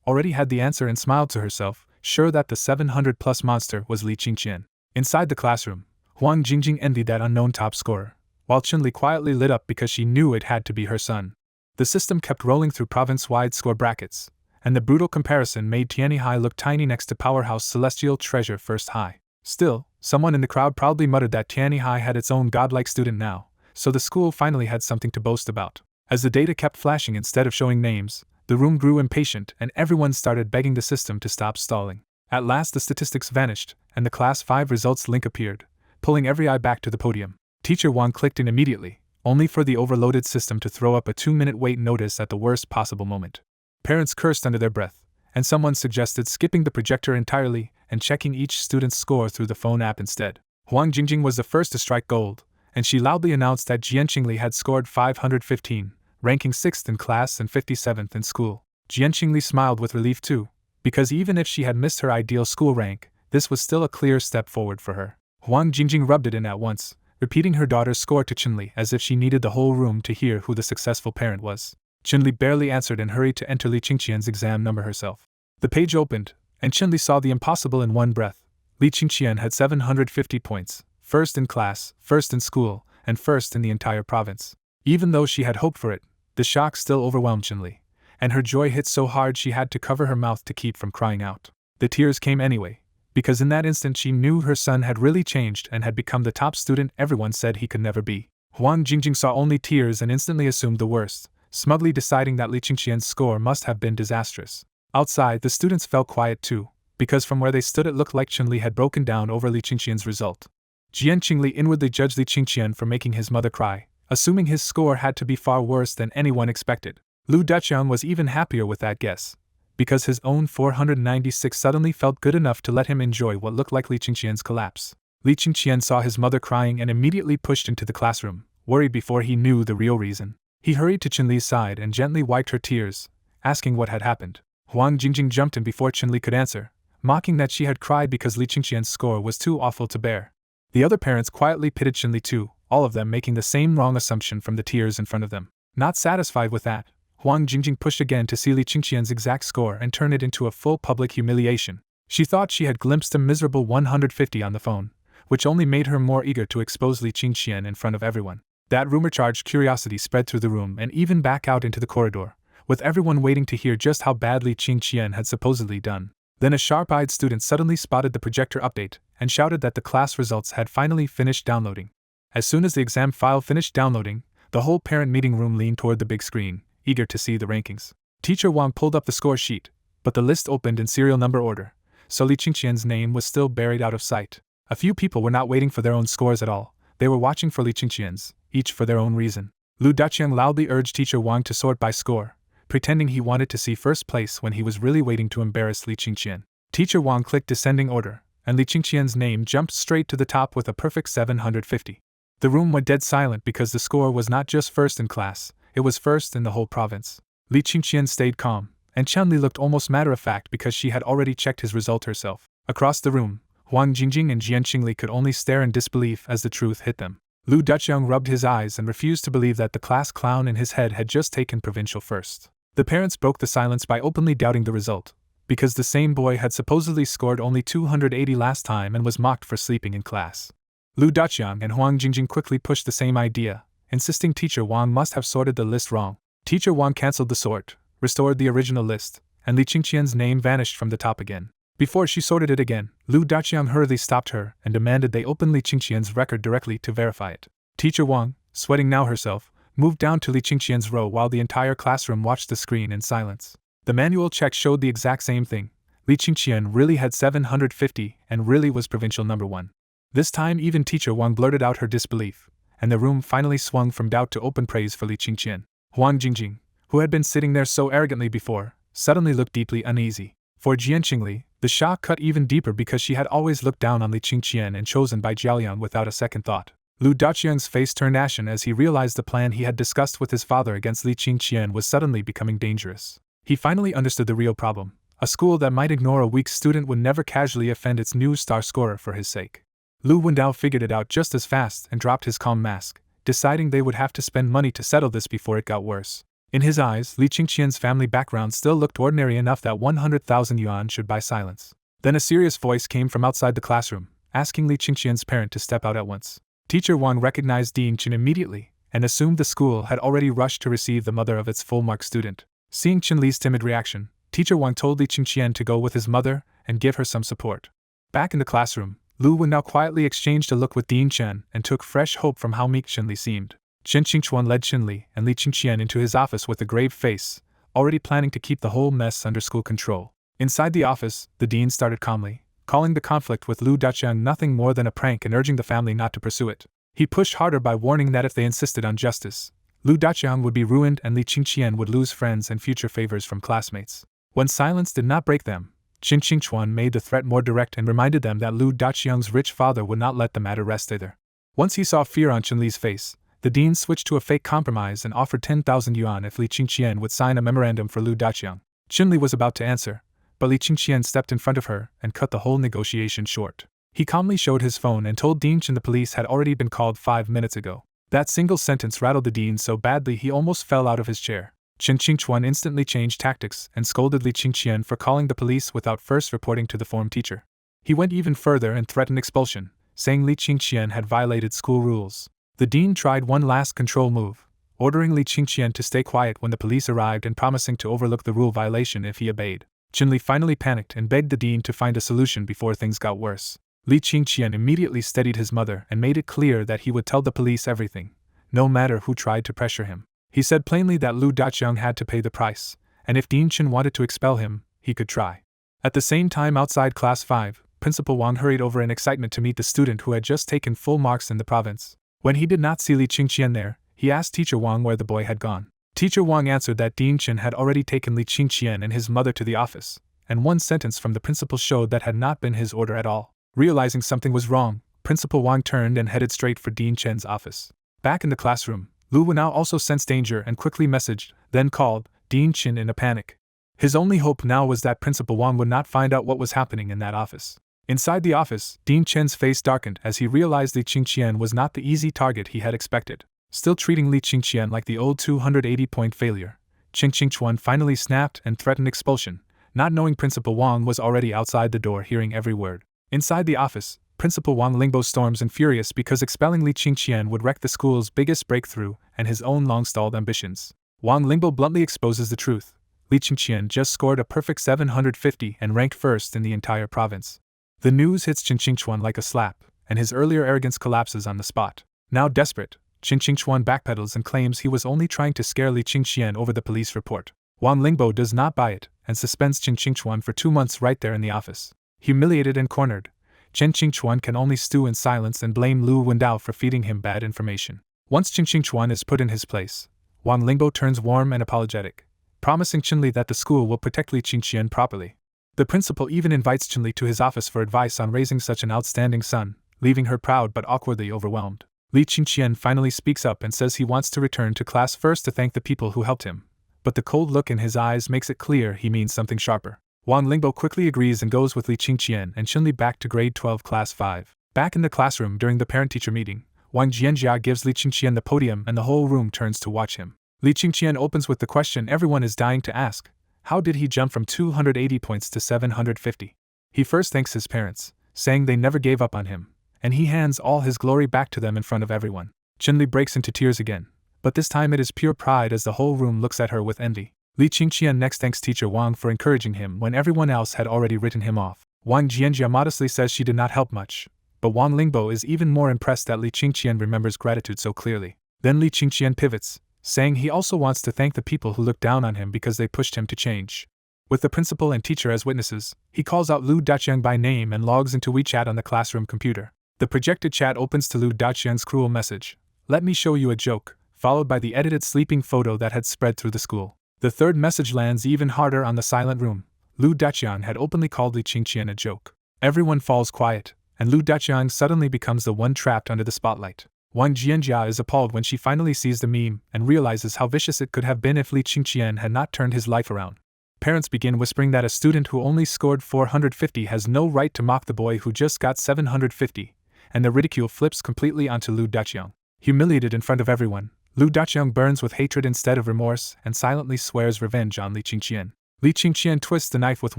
already had the answer and smiled to herself, sure that the 700-plus monster was Li Qingqian. Inside the classroom, Huang Jingjing envied that unknown top scorer, while Chunli quietly lit up because she knew it had to be her son. The system kept rolling through province-wide score brackets, and the brutal comparison made Tianyi High look tiny next to powerhouse Celestial Treasure First High. Still, someone in the crowd proudly muttered that Tianyi High had its own godlike student now, so the school finally had something to boast about. As the data kept flashing instead of showing names, the room grew impatient and everyone started begging the system to stop stalling. At last the statistics vanished, and the Class 5 results link appeared, pulling every eye back to the podium. Teacher Wang clicked in immediately, only for the overloaded system to throw up a 2-minute wait notice at the worst possible moment. Parents cursed under their breath, and someone suggested skipping the projector entirely and checking each student's score through the phone app instead. Huang Jingjing was the first to strike gold, and she loudly announced that Jian Qingli had scored 515, ranking 6th in class and 57th in school. Jian Qingli smiled with relief too, because even if she had missed her ideal school rank, this was still a clear step forward for her. Huang Jingjing rubbed it in at once, repeating her daughter's score to Chunli as if she needed the whole room to hear who the successful parent was. Chunli barely answered and hurried to enter Li Qingqian's exam number herself. The page opened, and Chunli saw the impossible in one breath. Li Qingqian had 750 points, first in class, first in school, and first in the entire province. Even though she had hoped for it, the shock still overwhelmed Chunli, and her joy hit so hard she had to cover her mouth to keep from crying out. The tears came anyway, because in that instant she knew her son had really changed and had become the top student everyone said he could never be. Huang Jingjing saw only tears and instantly assumed the worst, smugly deciding that Li Qingqian's score must have been disastrous. Outside, the students fell quiet too, because from where they stood it looked like Chunli had broken down over Li Qingqian's result. Jian Qingli inwardly judged Li Qingqian for making his mother cry, assuming his score had to be far worse than anyone expected. Lu Daqiang was even happier with that guess, because his own 496 suddenly felt good enough to let him enjoy what looked like Li Qingqian's collapse. Li Qingqian saw his mother crying and immediately pushed into the classroom, worried before he knew the real reason. He hurried to Chunli's side and gently wiped her tears, asking what had happened. Huang Jingjing jumped in before Chunli could answer, mocking that she had cried because Li Qingqian's score was too awful to bear. The other parents quietly pitied Chunli too, all of them making the same wrong assumption from the tears in front of them. Not satisfied with that, Huang Jingjing pushed again to see Li Qingqian's exact score and turn it into a full public humiliation. She thought she had glimpsed a miserable 150 on the phone, which only made her more eager to expose Li Qingqian in front of everyone. That rumor-charged curiosity spread through the room and even back out into the corridor, with everyone waiting to hear just how badly Qingqian had supposedly done. Then a sharp-eyed student suddenly spotted the projector update and shouted that the class results had finally finished downloading. As soon as the exam file finished downloading, the whole parent meeting room leaned toward the big screen, eager to see the rankings. Teacher Wang pulled up the score sheet, but the list opened in serial number order, so Li Qingqian's name was still buried out of sight. A few people were not waiting for their own scores at all, they were watching for Li Qingqian's, each for their own reason. Lu Daqiang loudly urged Teacher Wang to sort by score, pretending he wanted to see first place when he was really waiting to embarrass Li Qingqian. Teacher Wang clicked descending order, and Li Qingqian's name jumped straight to the top with a perfect 750. The room went dead silent because the score was not just first in class, it was first in the whole province. Li Qingqian stayed calm, and Chunli looked almost matter-of-fact because she had already checked his result herself. Across the room, Huang Jingjing and Jian Qingli could only stare in disbelief as the truth hit them. Lu Daqiang rubbed his eyes and refused to believe that the class clown in his head had just taken provincial first. The parents broke the silence by openly doubting the result, because the same boy had supposedly scored only 280 last time and was mocked for sleeping in class. Lu Daqiang and Huang Jingjing quickly pushed the same idea, insisting Teacher Wang must have sorted the list wrong. Teacher Wang cancelled the sort, restored the original list, and Li Qingqian's name vanished from the top again. Before she sorted it again, Lu Daqiang hurriedly stopped her and demanded they open Li Qingqian's record directly to verify it. Teacher Wang, sweating now herself, moved down to Li Qingqian's row while the entire classroom watched the screen in silence. The manual check showed the exact same thing. Li Qingqian really had 750 and really was provincial number 1. This time even Teacher Wang blurted out her disbelief, and the room finally swung from doubt to open praise for Li Qingqian. Huang Jingjing, who had been sitting there so arrogantly before, suddenly looked deeply uneasy. For Jian Qingli, the shock cut even deeper because she had always looked down on Li Qingqian and chosen Bai Jiaoliang without a second thought. Lu Daqiang's face turned ashen as he realized the plan he had discussed with his father against Li Qingqian was suddenly becoming dangerous. He finally understood the real problem. A school that might ignore a weak student would never casually offend its new star scorer for his sake. Lu Wendao figured it out just as fast and dropped his calm mask, deciding they would have to spend money to settle this before it got worse. In his eyes, Li Qingqian's family background still looked ordinary enough that 100,000 yuan should buy silence. Then a serious voice came from outside the classroom, asking Li Qingqian's parent to step out at once. Teacher Wang recognized Ding Chen immediately, and assumed the school had already rushed to receive the mother of its full-mark student. Seeing Chen Li's timid reaction, Teacher Wang told Li Qingqian to go with his mother and give her some support. Back in the classroom, Lu Wen now quietly exchanged a look with Ding Chen and took fresh hope from how meek Chen Li seemed. Chen Qingchuan led Chen Li and Li Qingqian into his office with a grave face, already planning to keep the whole mess under school control. Inside the office, the dean started calmly, calling the conflict with Lu Daqiang nothing more than a prank and urging the family not to pursue it. He pushed harder by warning that if they insisted on justice, Lu Daqiang would be ruined and Li Qingqian would lose friends and future favors from classmates. When silence did not break them, Chen Qingchuan made the threat more direct and reminded them that Lu Daqiang's rich father would not let the matter rest either. Once he saw fear on Chen Li's face, the dean switched to a fake compromise and offered 10,000 yuan if Li Qingqian would sign a memorandum for Lu Daqiang. Chen Li was about to answer, but Li Qingqian stepped in front of her and cut the whole negotiation short. He calmly showed his phone and told Ding Chen the police had already been called 5 minutes ago. That single sentence rattled the dean so badly he almost fell out of his chair. Chen Qingchuan instantly changed tactics and scolded Li Qingqian for calling the police without first reporting to the form teacher. He went even further and threatened expulsion, saying Li Qingqian had violated school rules. The dean tried one last control move, ordering Li Qingqian to stay quiet when the police arrived and promising to overlook the rule violation if he obeyed. Chen Li finally panicked and begged the dean to find a solution before things got worse. Li Qingqian immediately steadied his mother and made it clear that he would tell the police everything, no matter who tried to pressure him. He said plainly that Lu Daqiang had to pay the price, and if Ding Chen wanted to expel him, he could try. At the same time outside Class 5, Principal Wang hurried over in excitement to meet the student who had just taken full marks in the province. When he did not see Li Qingqian there, he asked Teacher Wang where the boy had gone. Teacher Wang answered that Ding Chen had already taken Li Qingqian and his mother to the office, and one sentence from the principal showed that had not been his order at all. Realizing something was wrong, Principal Wang turned and headed straight for Ding Chen's office. Back in the classroom, Lu Wenao also sensed danger and quickly messaged, then called, Ding Chen in a panic. His only hope now was that Principal Wang would not find out what was happening in that office. Inside the office, Ding Chen's face darkened as he realized Li Qingqian was not the easy target he had expected. Still treating Li Qingqian like the old 280-point failure, Chen Qingchuan finally snapped and threatened expulsion, not knowing Principal Wang was already outside the door hearing every word. Inside the office, Principal Wang Lingbo storms and furious because expelling Li Qingqian would wreck the school's biggest breakthrough and his own long-stalled ambitions. Wang Lingbo bluntly exposes the truth. Li Qingqian just scored a perfect 750 and ranked first in the entire province. The news hits Chen Qingchuan like a slap, and his earlier arrogance collapses on the spot. Now desperate, Chen Qingchuan backpedals and claims he was only trying to scare Li Qingqian over the police report. Wang Lingbo does not buy it and suspends Chen Qingchuan for 2 months right there in the office. Humiliated and cornered, Chen Qingchuan can only stew in silence and blame Lu Wendao for feeding him bad information. Once Chen Qingchuan is put in his place, Wang Lingbo turns warm and apologetic, promising Chen Li that the school will protect Li Qingqian properly. The principal even invites Chen Li to his office for advice on raising such an outstanding son, leaving her proud but awkwardly overwhelmed. Li Qingqian finally speaks up and says he wants to return to class first to thank the people who helped him, but the cold look in his eyes makes it clear he means something sharper. Wang Lingbo quickly agrees and goes with Li Qingqian and Chen Li back to grade 12 class 5. Back in the classroom during the parent-teacher meeting, Wang Jianjia gives Li Qingqian the podium and the whole room turns to watch him. Li Qingqian opens with the question everyone is dying to ask: how did he jump from 280 points to 750? He first thanks his parents, saying they never gave up on him, and he hands all his glory back to them in front of everyone. Chen Li breaks into tears again, but this time it is pure pride as the whole room looks at her with envy. Li Qingqian next thanks Teacher Wang for encouraging him when everyone else had already written him off. Wang Jianjia modestly says she did not help much, but Wang Lingbo is even more impressed that Li Qingqian remembers gratitude so clearly. Then Li Qingqian pivots, saying he also wants to thank the people who looked down on him because they pushed him to change. With the principal and teacher as witnesses, he calls out Lu Daqiang by name and logs into WeChat on the classroom computer. The projected chat opens to Lu Daqiang's cruel message, "Let me show you a joke," followed by the edited sleeping photo that had spread through the school. The third message lands even harder on the silent room. Lu Daqiang had openly called Li Qingqian a joke. Everyone falls quiet, and Lu Daqiang suddenly becomes the one trapped under the spotlight. Wang Jianjia is appalled when she finally sees the meme and realizes how vicious it could have been if Li Qingqian had not turned his life around. Parents begin whispering that a student who only scored 450 has no right to mock the boy who just got 750, and the ridicule flips completely onto Lu Daqiang. Humiliated in front of everyone, Lu Daqiang burns with hatred instead of remorse and silently swears revenge on Li Qingqian. Li Qingqian twists the knife with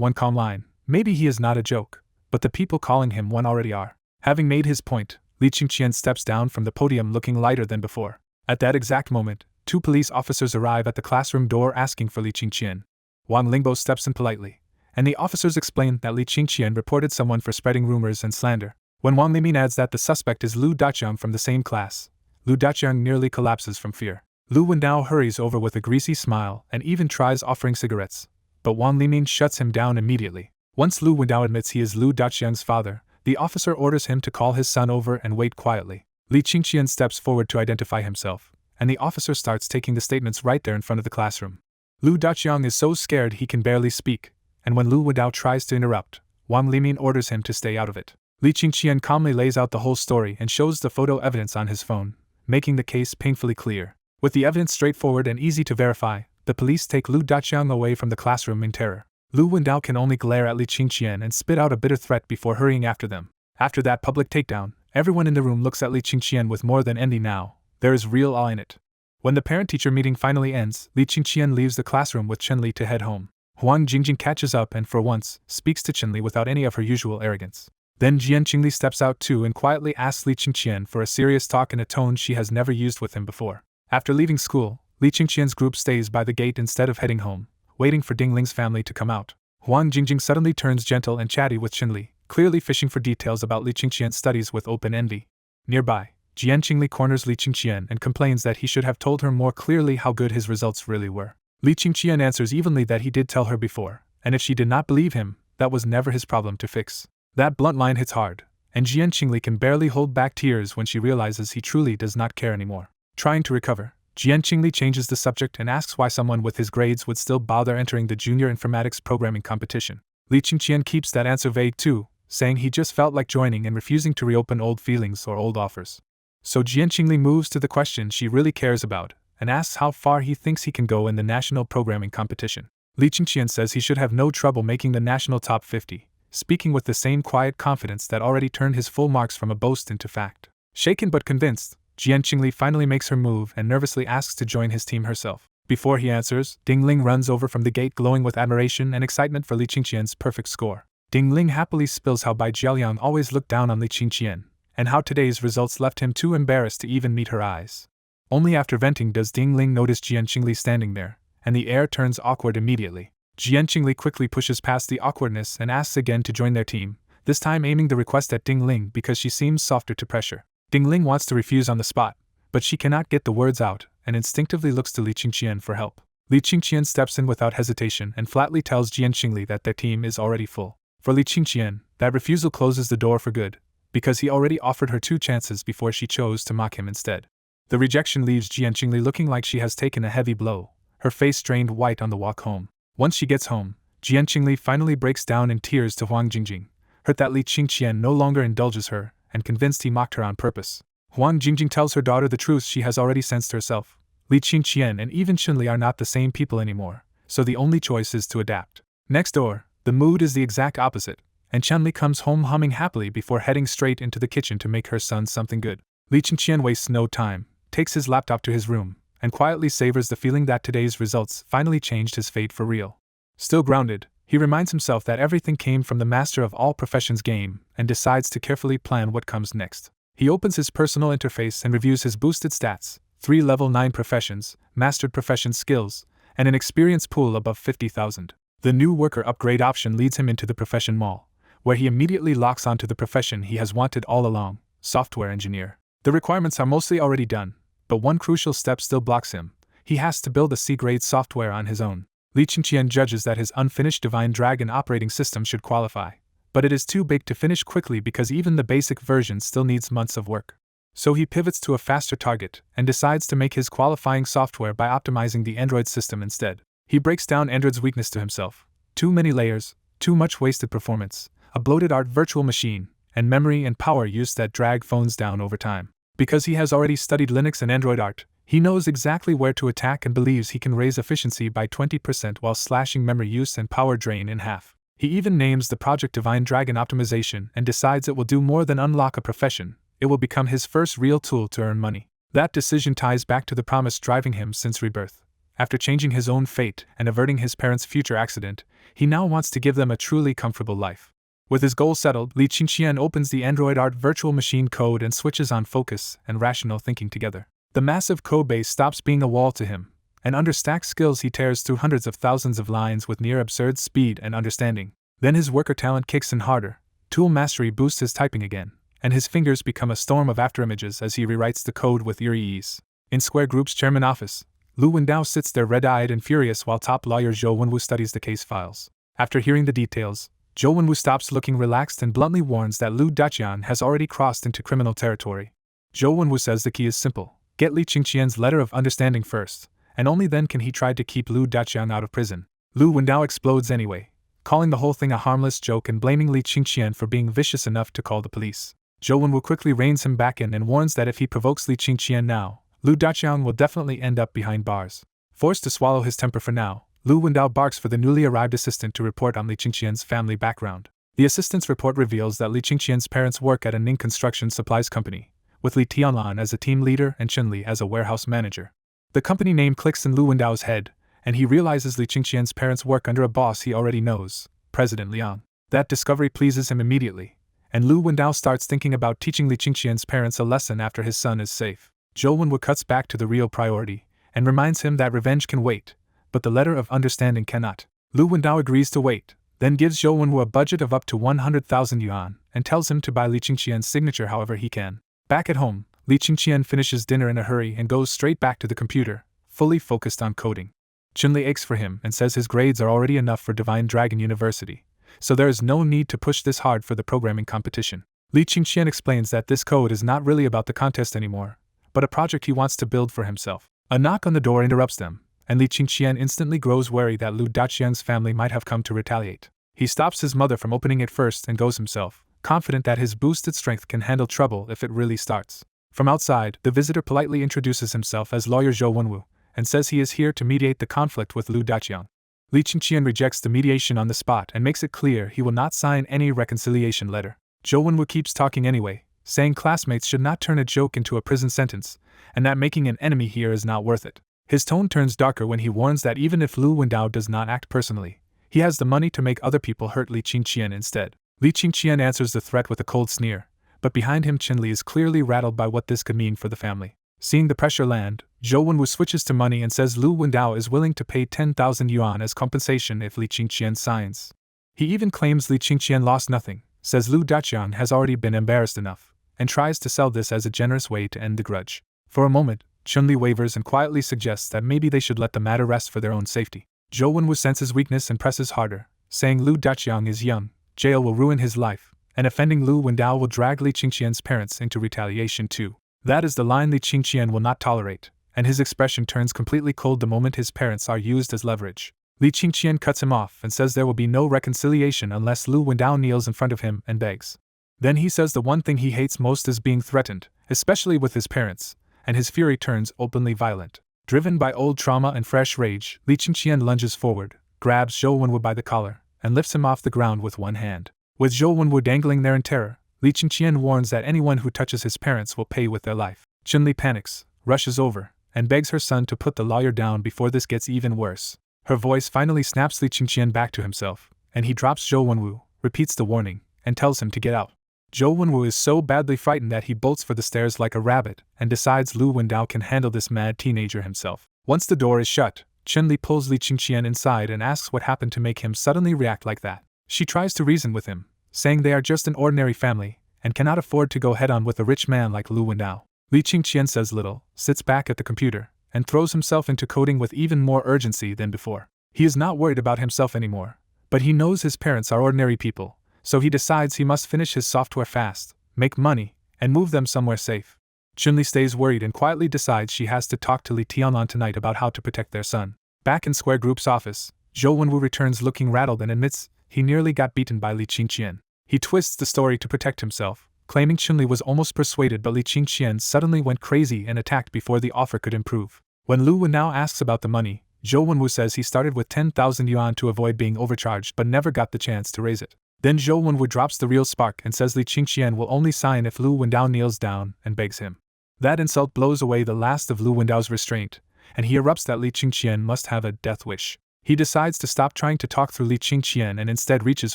one calm line, "Maybe he is not a joke, but the people calling him one already are." Having made his point, Li Qingqian steps down from the podium looking lighter than before. At that exact moment, 2 police officers arrive at the classroom door asking for Li Qingqian. Wang Lingbo steps in politely, and the officers explain that Li Qingqian reported someone for spreading rumors and slander. When Wang Limin adds that the suspect is Lu Daqiang from the same class, Lu Daqiang nearly collapses from fear. Lu Wendao hurries over with a greasy smile and even tries offering cigarettes, but Wang Limin shuts him down immediately. Once Lu Wendao admits he is Lu Daqiang's father, the officer orders him to call his son over and wait quietly. Li Qingqian steps forward to identify himself, and the officer starts taking the statements right there in front of the classroom. Lu Daqiang is so scared he can barely speak, and when Lu Wendao tries to interrupt, Wang Limin orders him to stay out of it. Li Qingqian calmly lays out the whole story and shows the photo evidence on his phone, making the case painfully clear. With the evidence straightforward and easy to verify, the police take Lu Daqiang away from the classroom in terror. Lu Wendao can only glare at Li Qingqian and spit out a bitter threat before hurrying after them. After that public takedown, everyone in the room looks at Li Qingqian with more than envy now. There is real awe in it. When the parent-teacher meeting finally ends, Li Qingqian leaves the classroom with Chenli to head home. Huang Jingjing catches up and, for once, speaks to Chenli without any of her usual arrogance. Then Jian Qingli steps out too and quietly asks Li Qingqian for a serious talk in a tone she has never used with him before. After leaving school, Li Qingqian's group stays by the gate instead of heading home, waiting for Ding Ling's family to come out. Huang Jingjing suddenly turns gentle and chatty with Chenli, clearly fishing for details about Li Qingqian's studies with open envy. Nearby, Jian Qingli corners Li Qingqian and complains that he should have told her more clearly how good his results really were. Li Qingqian answers evenly that he did tell her before, and if she did not believe him, that was never his problem to fix. That blunt line hits hard, and Jian Qingli can barely hold back tears when she realizes he truly does not care anymore. Trying to recover, Jian Qingli changes the subject and asks why someone with his grades would still bother entering the junior informatics programming competition. Li Qingqian keeps that answer vague too, saying he just felt like joining and refusing to reopen old feelings or old offers. So Jian Qingli moves to the question she really cares about, and asks how far he thinks he can go in the national programming competition. Li Qingqian says he should have no trouble making the national top 50, speaking with the same quiet confidence that already turned his full marks from a boast into fact. Shaken but convinced, Jian Qingli finally makes her move and nervously asks to join his team herself. Before he answers, Ding Ling runs over from the gate glowing with admiration and excitement for Li Qingqian's perfect score. Ding Ling happily spills how Bai Jiaoliang always looked down on Li Qingqian, and how today's results left him too embarrassed to even meet her eyes. Only after venting does Ding Ling notice Jian Qingli standing there, and the air turns awkward immediately. Jian Qingli quickly pushes past the awkwardness and asks again to join their team, this time aiming the request at Ding Ling because she seems softer to pressure. Ding Ling wants to refuse on the spot, but she cannot get the words out and instinctively looks to Li Qingqian for help. Li Qingqian steps in without hesitation and flatly tells Jian Qingli that their team is already full. For Li Qingqian, that refusal closes the door for good, because he already offered her 2 chances before she chose to mock him instead. The rejection leaves Jian Qingli looking like she has taken a heavy blow, her face strained white on the walk home. Once she gets home, Jian Qingli finally breaks down in tears to Huang Jingjing, hurt that Li Qingqian no longer indulges her, and convinced he mocked her on purpose. Huang Jingjing tells her daughter the truth she has already sensed herself. Li Qingqian and even Chenli are not the same people anymore, so the only choice is to adapt. Next door, the mood is the exact opposite, and Chenli comes home humming happily before heading straight into the kitchen to make her son something good. Li Qingqian wastes no time, takes his laptop to his room, and quietly savors the feeling that today's results finally changed his fate for real. Still grounded, he reminds himself that everything came from the master of all professions game, and decides to carefully plan what comes next. He opens his personal interface and reviews his boosted stats, 3 level 9 professions, mastered profession skills, and an experience pool above 50,000. The new worker upgrade option leads him into the profession mall, where he immediately locks onto the profession he has wanted all along, software engineer. The requirements are mostly already done, but one crucial step still blocks him. He has to build a C-grade software on his own. Li Qingqian judges that his unfinished Divine Dragon operating system should qualify, but it is too big to finish quickly because even the basic version still needs months of work. So he pivots to a faster target and decides to make his qualifying software by optimizing the Android system instead. He breaks down Android's weakness to himself: too many layers, too much wasted performance, a bloated art virtual machine, and memory and power use that drag phones down over time. Because he has already studied Linux and Android art, he knows exactly where to attack and believes he can raise efficiency by 20% while slashing memory use and power drain in half. He even names the project Divine Dragon Optimization and decides it will do more than unlock a profession, it will become his first real tool to earn money. That decision ties back to the promise driving him since rebirth. After changing his own fate and averting his parents' future accident, he now wants to give them a truly comfortable life. With his goal settled, Li Qingqian opens the Android art virtual machine code and switches on focus and rational thinking together. The massive codebase stops being a wall to him, and under stacked skills he tears through hundreds of thousands of lines with near absurd speed and understanding. Then his worker talent kicks in harder, tool mastery boosts his typing again, and his fingers become a storm of afterimages as he rewrites the code with eerie ease. In Square Group's chairman office, Lu Wendao sits there red-eyed and furious while top lawyer Zhou Wenwu studies the case files. After hearing the details, Zhou Wenwu stops looking relaxed and bluntly warns that Lu Daqian has already crossed into criminal territory. Zhou Wenwu says the key is simple: get Li Qingqian's letter of understanding first, and only then can he try to keep Lu Daqian out of prison. Lu Wendao explodes anyway, calling the whole thing a harmless joke and blaming Li Qingqian for being vicious enough to call the police. Zhou Wenwu quickly reins him back in and warns that if he provokes Li Qingqian now, Lu Daqian will definitely end up behind bars. Forced to swallow his temper for now, Lu Wendao barks for the newly arrived assistant to report on Li Qingqian's family background. The assistant's report reveals that Li Qingqian's parents work at a Ning construction supplies company, with Li Tianlan as a team leader and Chunli as a warehouse manager. The company name clicks in Lu Wendao's head, and he realizes Li Qingqian's parents work under a boss he already knows, President Liang. That discovery pleases him immediately, and Lu Wendao starts thinking about teaching Li Qingqian's parents a lesson after his son is safe. Zhou Wenwu cuts back to the real priority, and reminds him that revenge can wait, but the letter of understanding cannot. Lu Wendao agrees to wait, then gives Zhou Wenwu a budget of up to 100,000 yuan, and tells him to buy Li Qingqian's signature however he can. Back at home, Li Qingqian finishes dinner in a hurry and goes straight back to the computer, fully focused on coding. Chunli aches for him and says his grades are already enough for Divine Dragon University, so there is no need to push this hard for the programming competition. Li Qingqian explains that this code is not really about the contest anymore, but a project he wants to build for himself. A knock on the door interrupts them, and Li Qingqian instantly grows wary that Lu Daqian's family might have come to retaliate. He stops his mother from opening it first and goes himself, confident that his boosted strength can handle trouble if it really starts. From outside, the visitor politely introduces himself as lawyer Zhou Wenwu, and says he is here to mediate the conflict with Lu Daqian. Li Qingqian rejects the mediation on the spot and makes it clear he will not sign any reconciliation letter. Zhou Wenwu keeps talking anyway, saying classmates should not turn a joke into a prison sentence, and that making an enemy here is not worth it. His tone turns darker when he warns that even if Lu Wendao does not act personally, he has the money to make other people hurt Li Qingqian instead. Li Qingqian answers the threat with a cold sneer, but behind him Chunli is clearly rattled by what this could mean for the family. Seeing the pressure land, Zhou Wenwu switches to money and says Lu Wendao is willing to pay 10,000 yuan as compensation if Li Qingqian signs. He even claims Li Qingqian lost nothing, says Lu Daqian has already been embarrassed enough, and tries to sell this as a generous way to end the grudge. For a moment, Chunli wavers and quietly suggests that maybe they should let the matter rest for their own safety. Zhou Wenwu senses weakness and presses harder, saying Lu Daqian is young, jail will ruin his life, and offending Lu Wendao will drag Li Qingqian's parents into retaliation too. That is the line Li Qingqian will not tolerate, and his expression turns completely cold the moment his parents are used as leverage. Li Qingqian cuts him off and says there will be no reconciliation unless Lu Wendao kneels in front of him and begs. Then he says the one thing he hates most is being threatened, especially with his parents, and his fury turns openly violent. Driven by old trauma and fresh rage, Li Qingqian lunges forward, grabs Zhou Wenwu by the collar, and lifts him off the ground with one hand. With Zhou Wenwu dangling there in terror, Li Qingqian warns that anyone who touches his parents will pay with their life. Chunli panics, rushes over, and begs her son to put the lawyer down before this gets even worse. Her voice finally snaps Li Qingqian back to himself, and he drops Zhou Wenwu, repeats the warning, and tells him to get out. Zhou Wenwu is so badly frightened that he bolts for the stairs like a rabbit and decides Lu Wendao can handle this mad teenager himself. Once the door is shut, Chunli pulls Li Qingqian inside and asks what happened to make him suddenly react like that. She tries to reason with him, saying they are just an ordinary family and cannot afford to go head-on with a rich man like Lu Wendao. Li Qingqian says little, sits back at the computer, and throws himself into coding with even more urgency than before. He is not worried about himself anymore, but he knows his parents are ordinary people, so he decides he must finish his software fast, make money, and move them somewhere safe. Chunli stays worried and quietly decides she has to talk to Li Tianlan tonight about how to protect their son. Back in Square Group's office, Zhou Wenwu returns looking rattled and admits he nearly got beaten by Li Qingqian. He twists the story to protect himself, claiming Chunli was almost persuaded, but Li Qingqian suddenly went crazy and attacked before the offer could improve. When Lu Wendao asks about the money, Zhou Wenwu says he started with 10,000 yuan to avoid being overcharged but never got the chance to raise it. Then Zhou Wenwu drops the real spark and says Li Qingqian will only sign if Lu Wendao kneels down and begs him. That insult blows away the last of Lu Wendao's restraint, and he erupts that Li Qingqian must have a death wish. He decides to stop trying to talk through Li Qingqian and instead reaches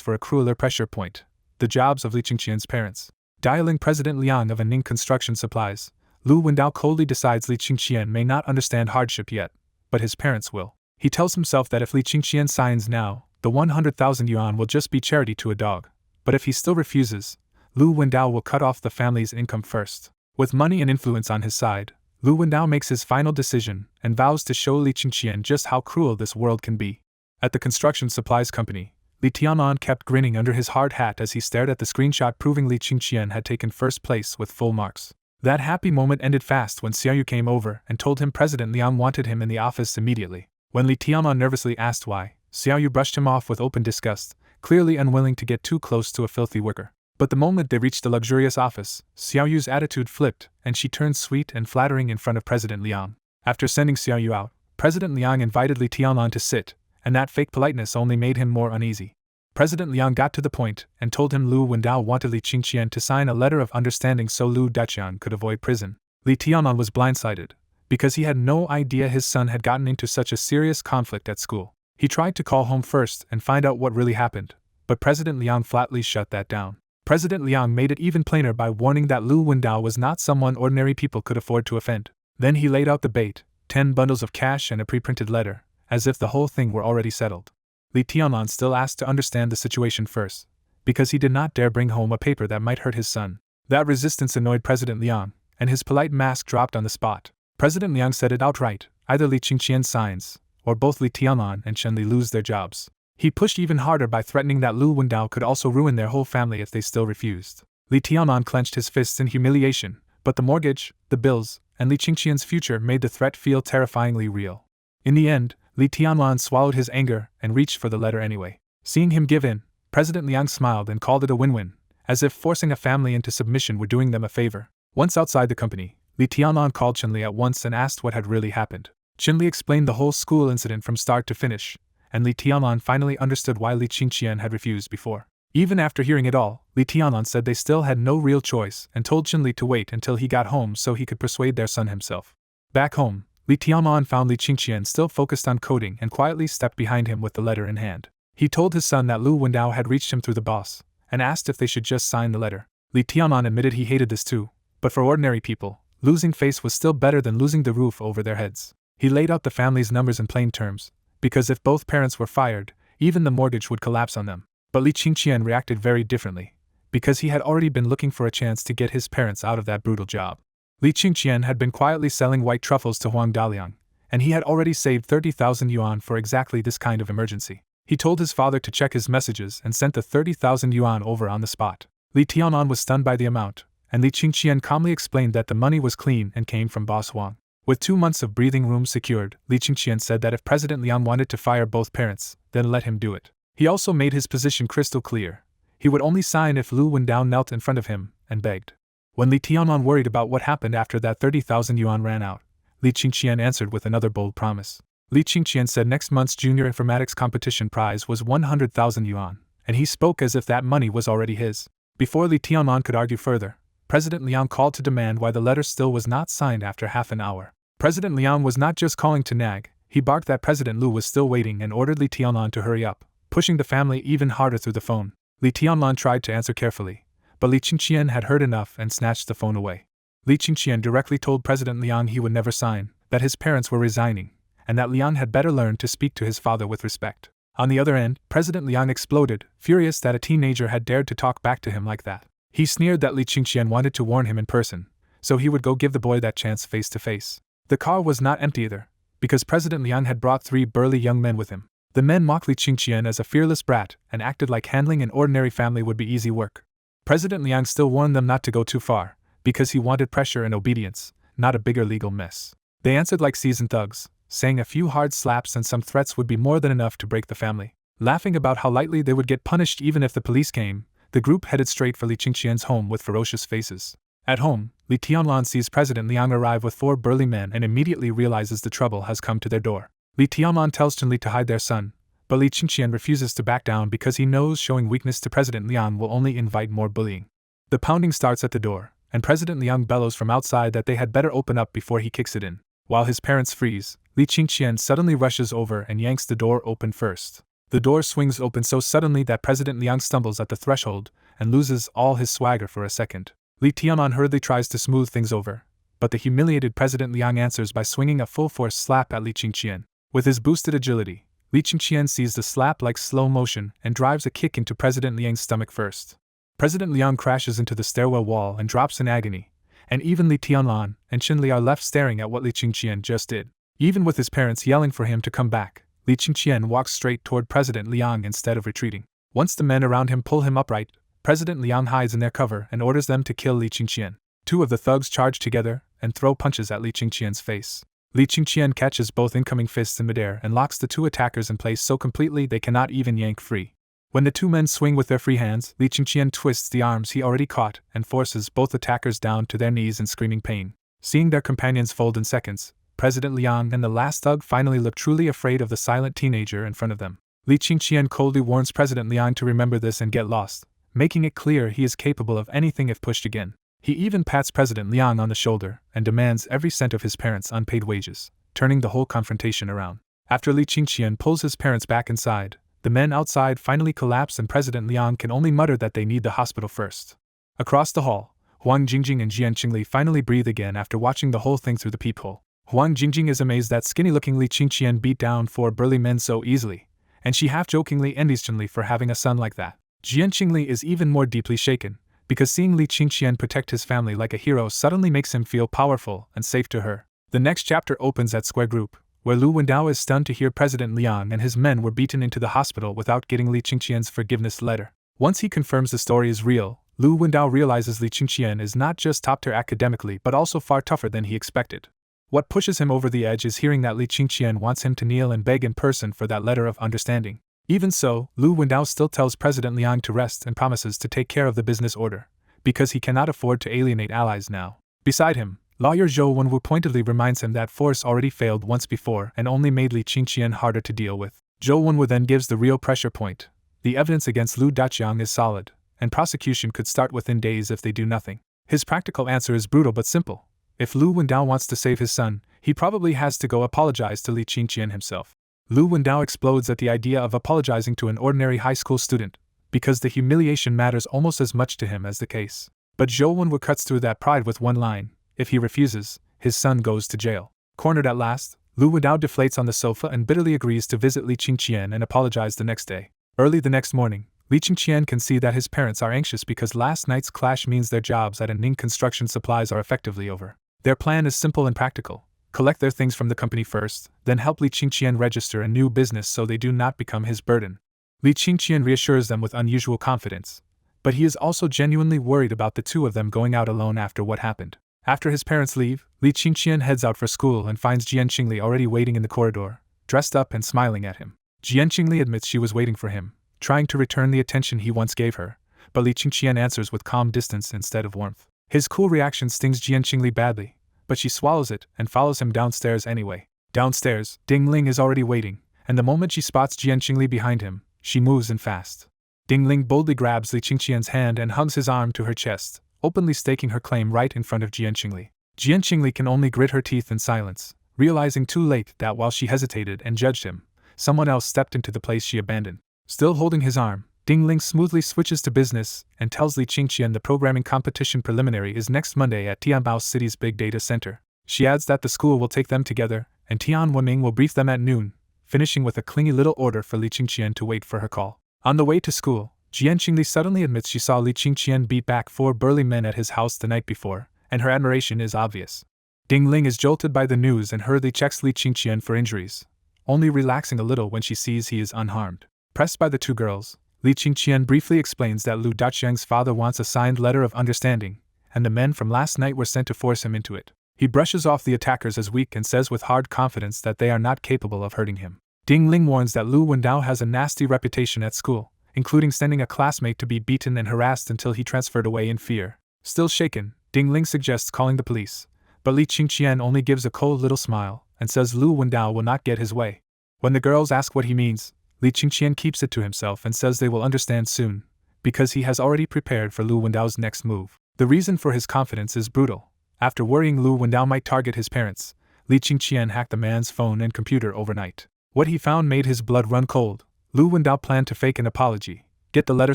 for a crueler pressure point: the jobs of Li Qingqian's parents. Dialing President Liang of Aning Construction Supplies, Lu Wendao coldly decides Li Qingqian may not understand hardship yet, but his parents will. He tells himself that if Li Qingqian signs now, the 100,000 yuan will just be charity to a dog, but if he still refuses, Lu Wendao will cut off the family's income first. With money and influence on his side, Lu Wendao makes his final decision and vows to show Li Qingqian just how cruel this world can be. At the construction supplies company, Li Tianlan kept grinning under his hard hat as he stared at the screenshot proving Li Qingqian had taken first place with full marks. That happy moment ended fast when Xiaoyu came over and told him President Liang wanted him in the office immediately. When Li Tianlan nervously asked why, Xiaoyu brushed him off with open disgust, clearly unwilling to get too close to a filthy worker. But the moment they reached the luxurious office, Xiaoyu's attitude flipped, and she turned sweet and flattering in front of President Liang. After sending Xiaoyu out, President Liang invited Li Tianlan to sit, and that fake politeness only made him more uneasy. President Liang got to the point and told him Lu Wendao wanted Li Qingqian to sign a letter of understanding so Lu Daqian could avoid prison. Li Tianlan was blindsided, because he had no idea his son had gotten into such a serious conflict at school. He tried to call home first and find out what really happened, but President Liang flatly shut that down. President Liang made it even plainer by warning that Lu Wendao was not someone ordinary people could afford to offend. Then he laid out the bait: 10 bundles of cash and a pre-printed letter, as if the whole thing were already settled. Li Tianlan still asked to understand the situation first, because he did not dare bring home a paper that might hurt his son. That resistance annoyed President Liang, and his polite mask dropped on the spot. President Liang said it outright: either Li Qingqian signs, or both Li Tianlan and Chen Li lose their jobs. He pushed even harder by threatening that Lu Wendao could also ruin their whole family if they still refused. Li Tianlan clenched his fists in humiliation, but the mortgage, the bills, and Li Qingqian's future made the threat feel terrifyingly real. In the end, Li Tianlan swallowed his anger and reached for the letter anyway. Seeing him give in, President Liang smiled and called it a win-win, as if forcing a family into submission were doing them a favor. Once outside the company, Li Tianlan called Chen Li at once and asked what had really happened. Chen Li explained the whole school incident from start to finish, and Li Tianlan finally understood why Li Qingqian had refused before. Even after hearing it all, Li Tianlan said they still had no real choice and told Chen Li to wait until he got home so he could persuade their son himself. Back home, Li Tianlan found Li Qingqian still focused on coding and quietly stepped behind him with the letter in hand. He told his son that Lu Wendao had reached him through the boss, and asked if they should just sign the letter. Li Tianlan admitted he hated this too, but for ordinary people, losing face was still better than losing the roof over their heads. He laid out the family's numbers in plain terms, because if both parents were fired, even the mortgage would collapse on them. But Li Qingqian reacted very differently, because he had already been looking for a chance to get his parents out of that brutal job. Li Qingqian had been quietly selling white truffles to Huang Daliang, and he had already saved 30,000 yuan for exactly this kind of emergency. He told his father to check his messages and sent the 30,000 yuan over on the spot. Li Tianlan was stunned by the amount, and Li Qingqian calmly explained that the money was clean and came from boss Huang. With 2 months of breathing room secured, Li Qingqian said that if President Liang wanted to fire both parents, then let him do it. He also made his position crystal clear. He would only sign if Lu Wendao knelt in front of him and begged. When Li Tianlan worried about what happened after that 30,000 yuan ran out, Li Qingqian answered with another bold promise. Li Qingqian said next month's junior informatics competition prize was 100,000 yuan, and he spoke as if that money was already his. Before Li Tianlan could argue further, President Liang called to demand why the letter still was not signed after half an hour. President Liang was not just calling to nag, he barked that President Lu was still waiting and ordered Li Tianlan to hurry up, pushing the family even harder through the phone. Li Tianlan tried to answer carefully, but Li Qingqian had heard enough and snatched the phone away. Li Qingqian directly told President Liang he would never sign, that his parents were resigning, and that Liang had better learn to speak to his father with respect. On the other end, President Liang exploded, furious that a teenager had dared to talk back to him like that. He sneered that Li Qingqian wanted to warn him in person, so he would go give the boy that chance face to face. The car was not empty either, because President Liang had brought 3 burly young men with him. The men mocked Li Qingqian as a fearless brat and acted like handling an ordinary family would be easy work. President Liang still warned them not to go too far, because he wanted pressure and obedience, not a bigger legal mess. They answered like seasoned thugs, saying a few hard slaps and some threats would be more than enough to break the family. Laughing about how lightly they would get punished even if the police came, The group headed straight for Li Qingqian's home with ferocious faces. At home, Li Tianlan sees President Liang arrive with 4 burly men and immediately realizes the trouble has come to their door. Li Tianlan tells Chun Li to hide their son, but Li Qingqian refuses to back down because he knows showing weakness to President Liang will only invite more bullying. The pounding starts at the door, and President Liang bellows from outside that they had better open up before he kicks it in. While his parents freeze, Li Qingqian suddenly rushes over and yanks the door open first. The door swings open so suddenly that President Liang stumbles at the threshold and loses all his swagger for a second. Li Tianlan hurriedly tries to smooth things over, but the humiliated President Liang answers by swinging a full-force slap at Li Qingqian. With his boosted agility, Li Qingqian sees the slap like slow motion and drives a kick into President Liang's stomach first. President Liang crashes into the stairwell wall and drops in agony, and even Li Tianlan and Chun Li are left staring at what Li Qingqian just did. Even with his parents yelling for him to come back, Li Qingqian walks straight toward President Liang instead of retreating. Once the men around him pull him upright, President Liang hides in their cover and orders them to kill Li Qingqian. 2 of the thugs charge together and throw punches at Li Qingqian's face. Li Qingqian catches both incoming fists in midair and locks the 2 attackers in place so completely they cannot even yank free. When the 2 men swing with their free hands, Li Qingqian twists the arms he already caught and forces both attackers down to their knees in screaming pain. Seeing their companions fold in seconds, President Liang and the last thug finally look truly afraid of the silent teenager in front of them. Li Qingqian coldly warns President Liang to remember this and get lost, making it clear he is capable of anything if pushed again. He even pats President Liang on the shoulder and demands every cent of his parents' unpaid wages, turning the whole confrontation around. After Li Qingqian pulls his parents back inside, the men outside finally collapse and President Liang can only mutter that they need the hospital first. Across the hall, Huang Jingjing and Jian Qingli finally breathe again after watching the whole thing through the peephole. Huang Jingjing is amazed that skinny-looking Li Qingqian beat down 4 burly men so easily, and she half-jokingly envies Chun Li for having a son like that. Jian Qingli is even more deeply shaken, because seeing Li Qingqian protect his family like a hero suddenly makes him feel powerful and safe to her. The next chapter opens at Square Group, where Lu Wendao is stunned to hear President Liang and his men were beaten into the hospital without getting Li Qingqian's forgiveness letter. Once he confirms the story is real, Lu Wendao realizes Li Qingqian is not just top-tier academically but also far tougher than he expected. What pushes him over the edge is hearing that Li Qingqian wants him to kneel and beg in person for that letter of understanding. Even so, Lu Wendao still tells President Liang to rest and promises to take care of the business order, because he cannot afford to alienate allies now. Beside him, lawyer Zhou Wenwu pointedly reminds him that force already failed once before and only made Li Qingqian harder to deal with. Zhou Wenwu then gives the real pressure point. The evidence against Lu Daqiang is solid, and prosecution could start within days if they do nothing. His practical answer is brutal but simple. If Lu Wendao wants to save his son, he probably has to go apologize to Li Qingqian himself. Lu Wendao explodes at the idea of apologizing to an ordinary high school student, because the humiliation matters almost as much to him as the case. But Zhou Wenwu cuts through that pride with one line: if he refuses, his son goes to jail. Cornered at last, Lu Wendao deflates on the sofa and bitterly agrees to visit Li Qingqian and apologize the next day. Early the next morning, Li Qingqian can see that his parents are anxious because last night's clash means their jobs at Ning Construction Supplies are effectively over. Their plan is simple and practical: collect their things from the company first, then help Li Qingqian register a new business so they do not become his burden. Li Qingqian reassures them with unusual confidence, but he is also genuinely worried about the 2 of them going out alone after what happened. After his parents leave, Li Qingqian heads out for school and finds Jian Qingli already waiting in the corridor, dressed up and smiling at him. Jian Qingli admits she was waiting for him, trying to return the attention he once gave her, but Li Qingqian answers with calm distance instead of warmth. His cool reaction stings Jian Qingli badly, but she swallows it and follows him downstairs anyway. Downstairs, Ding Ling is already waiting, and the moment she spots Jian Qingli behind him, she moves in fast. Ding Ling boldly grabs Li Qingqian's hand and hugs his arm to her chest, openly staking her claim right in front of Jian Qingli. Jian Qingli can only grit her teeth in silence, realizing too late that while she hesitated and judged him, someone else stepped into the place she abandoned. Still holding his arm, Ding Ling smoothly switches to business and tells Li Qingqian the programming competition preliminary is next Monday at Tianbao City's Big Data Center. She adds that the school will take them together, and Tian Wenming will brief them at noon, finishing with a clingy little order for Li Qingqian to wait for her call. On the way to school, Jian Qingli suddenly admits she saw Li Qingqian beat back 4 burly men at his house the night before, and her admiration is obvious. Ding Ling is jolted by the news and hurriedly checks Li Qingqian for injuries, only relaxing a little when she sees he is unharmed. Pressed by the 2 girls, Li Qingqian briefly explains that Lu Daqiang's father wants a signed letter of understanding, and the men from last night were sent to force him into it. He brushes off the attackers as weak and says with hard confidence that they are not capable of hurting him. Ding Ling warns that Lu Wendao has a nasty reputation at school, including sending a classmate to be beaten and harassed until he transferred away in fear. Still shaken, Ding Ling suggests calling the police, but Li Qingqian only gives a cold little smile and says Lu Wendao will not get his way. When the girls ask what he means, Li Qingqian keeps it to himself and says they will understand soon, because he has already prepared for Lu Wendao's next move. The reason for his confidence is brutal. After worrying Lu Wendao might target his parents, Li Qingqian hacked the man's phone and computer overnight. What he found made his blood run cold. Lu Wendao planned to fake an apology, get the letter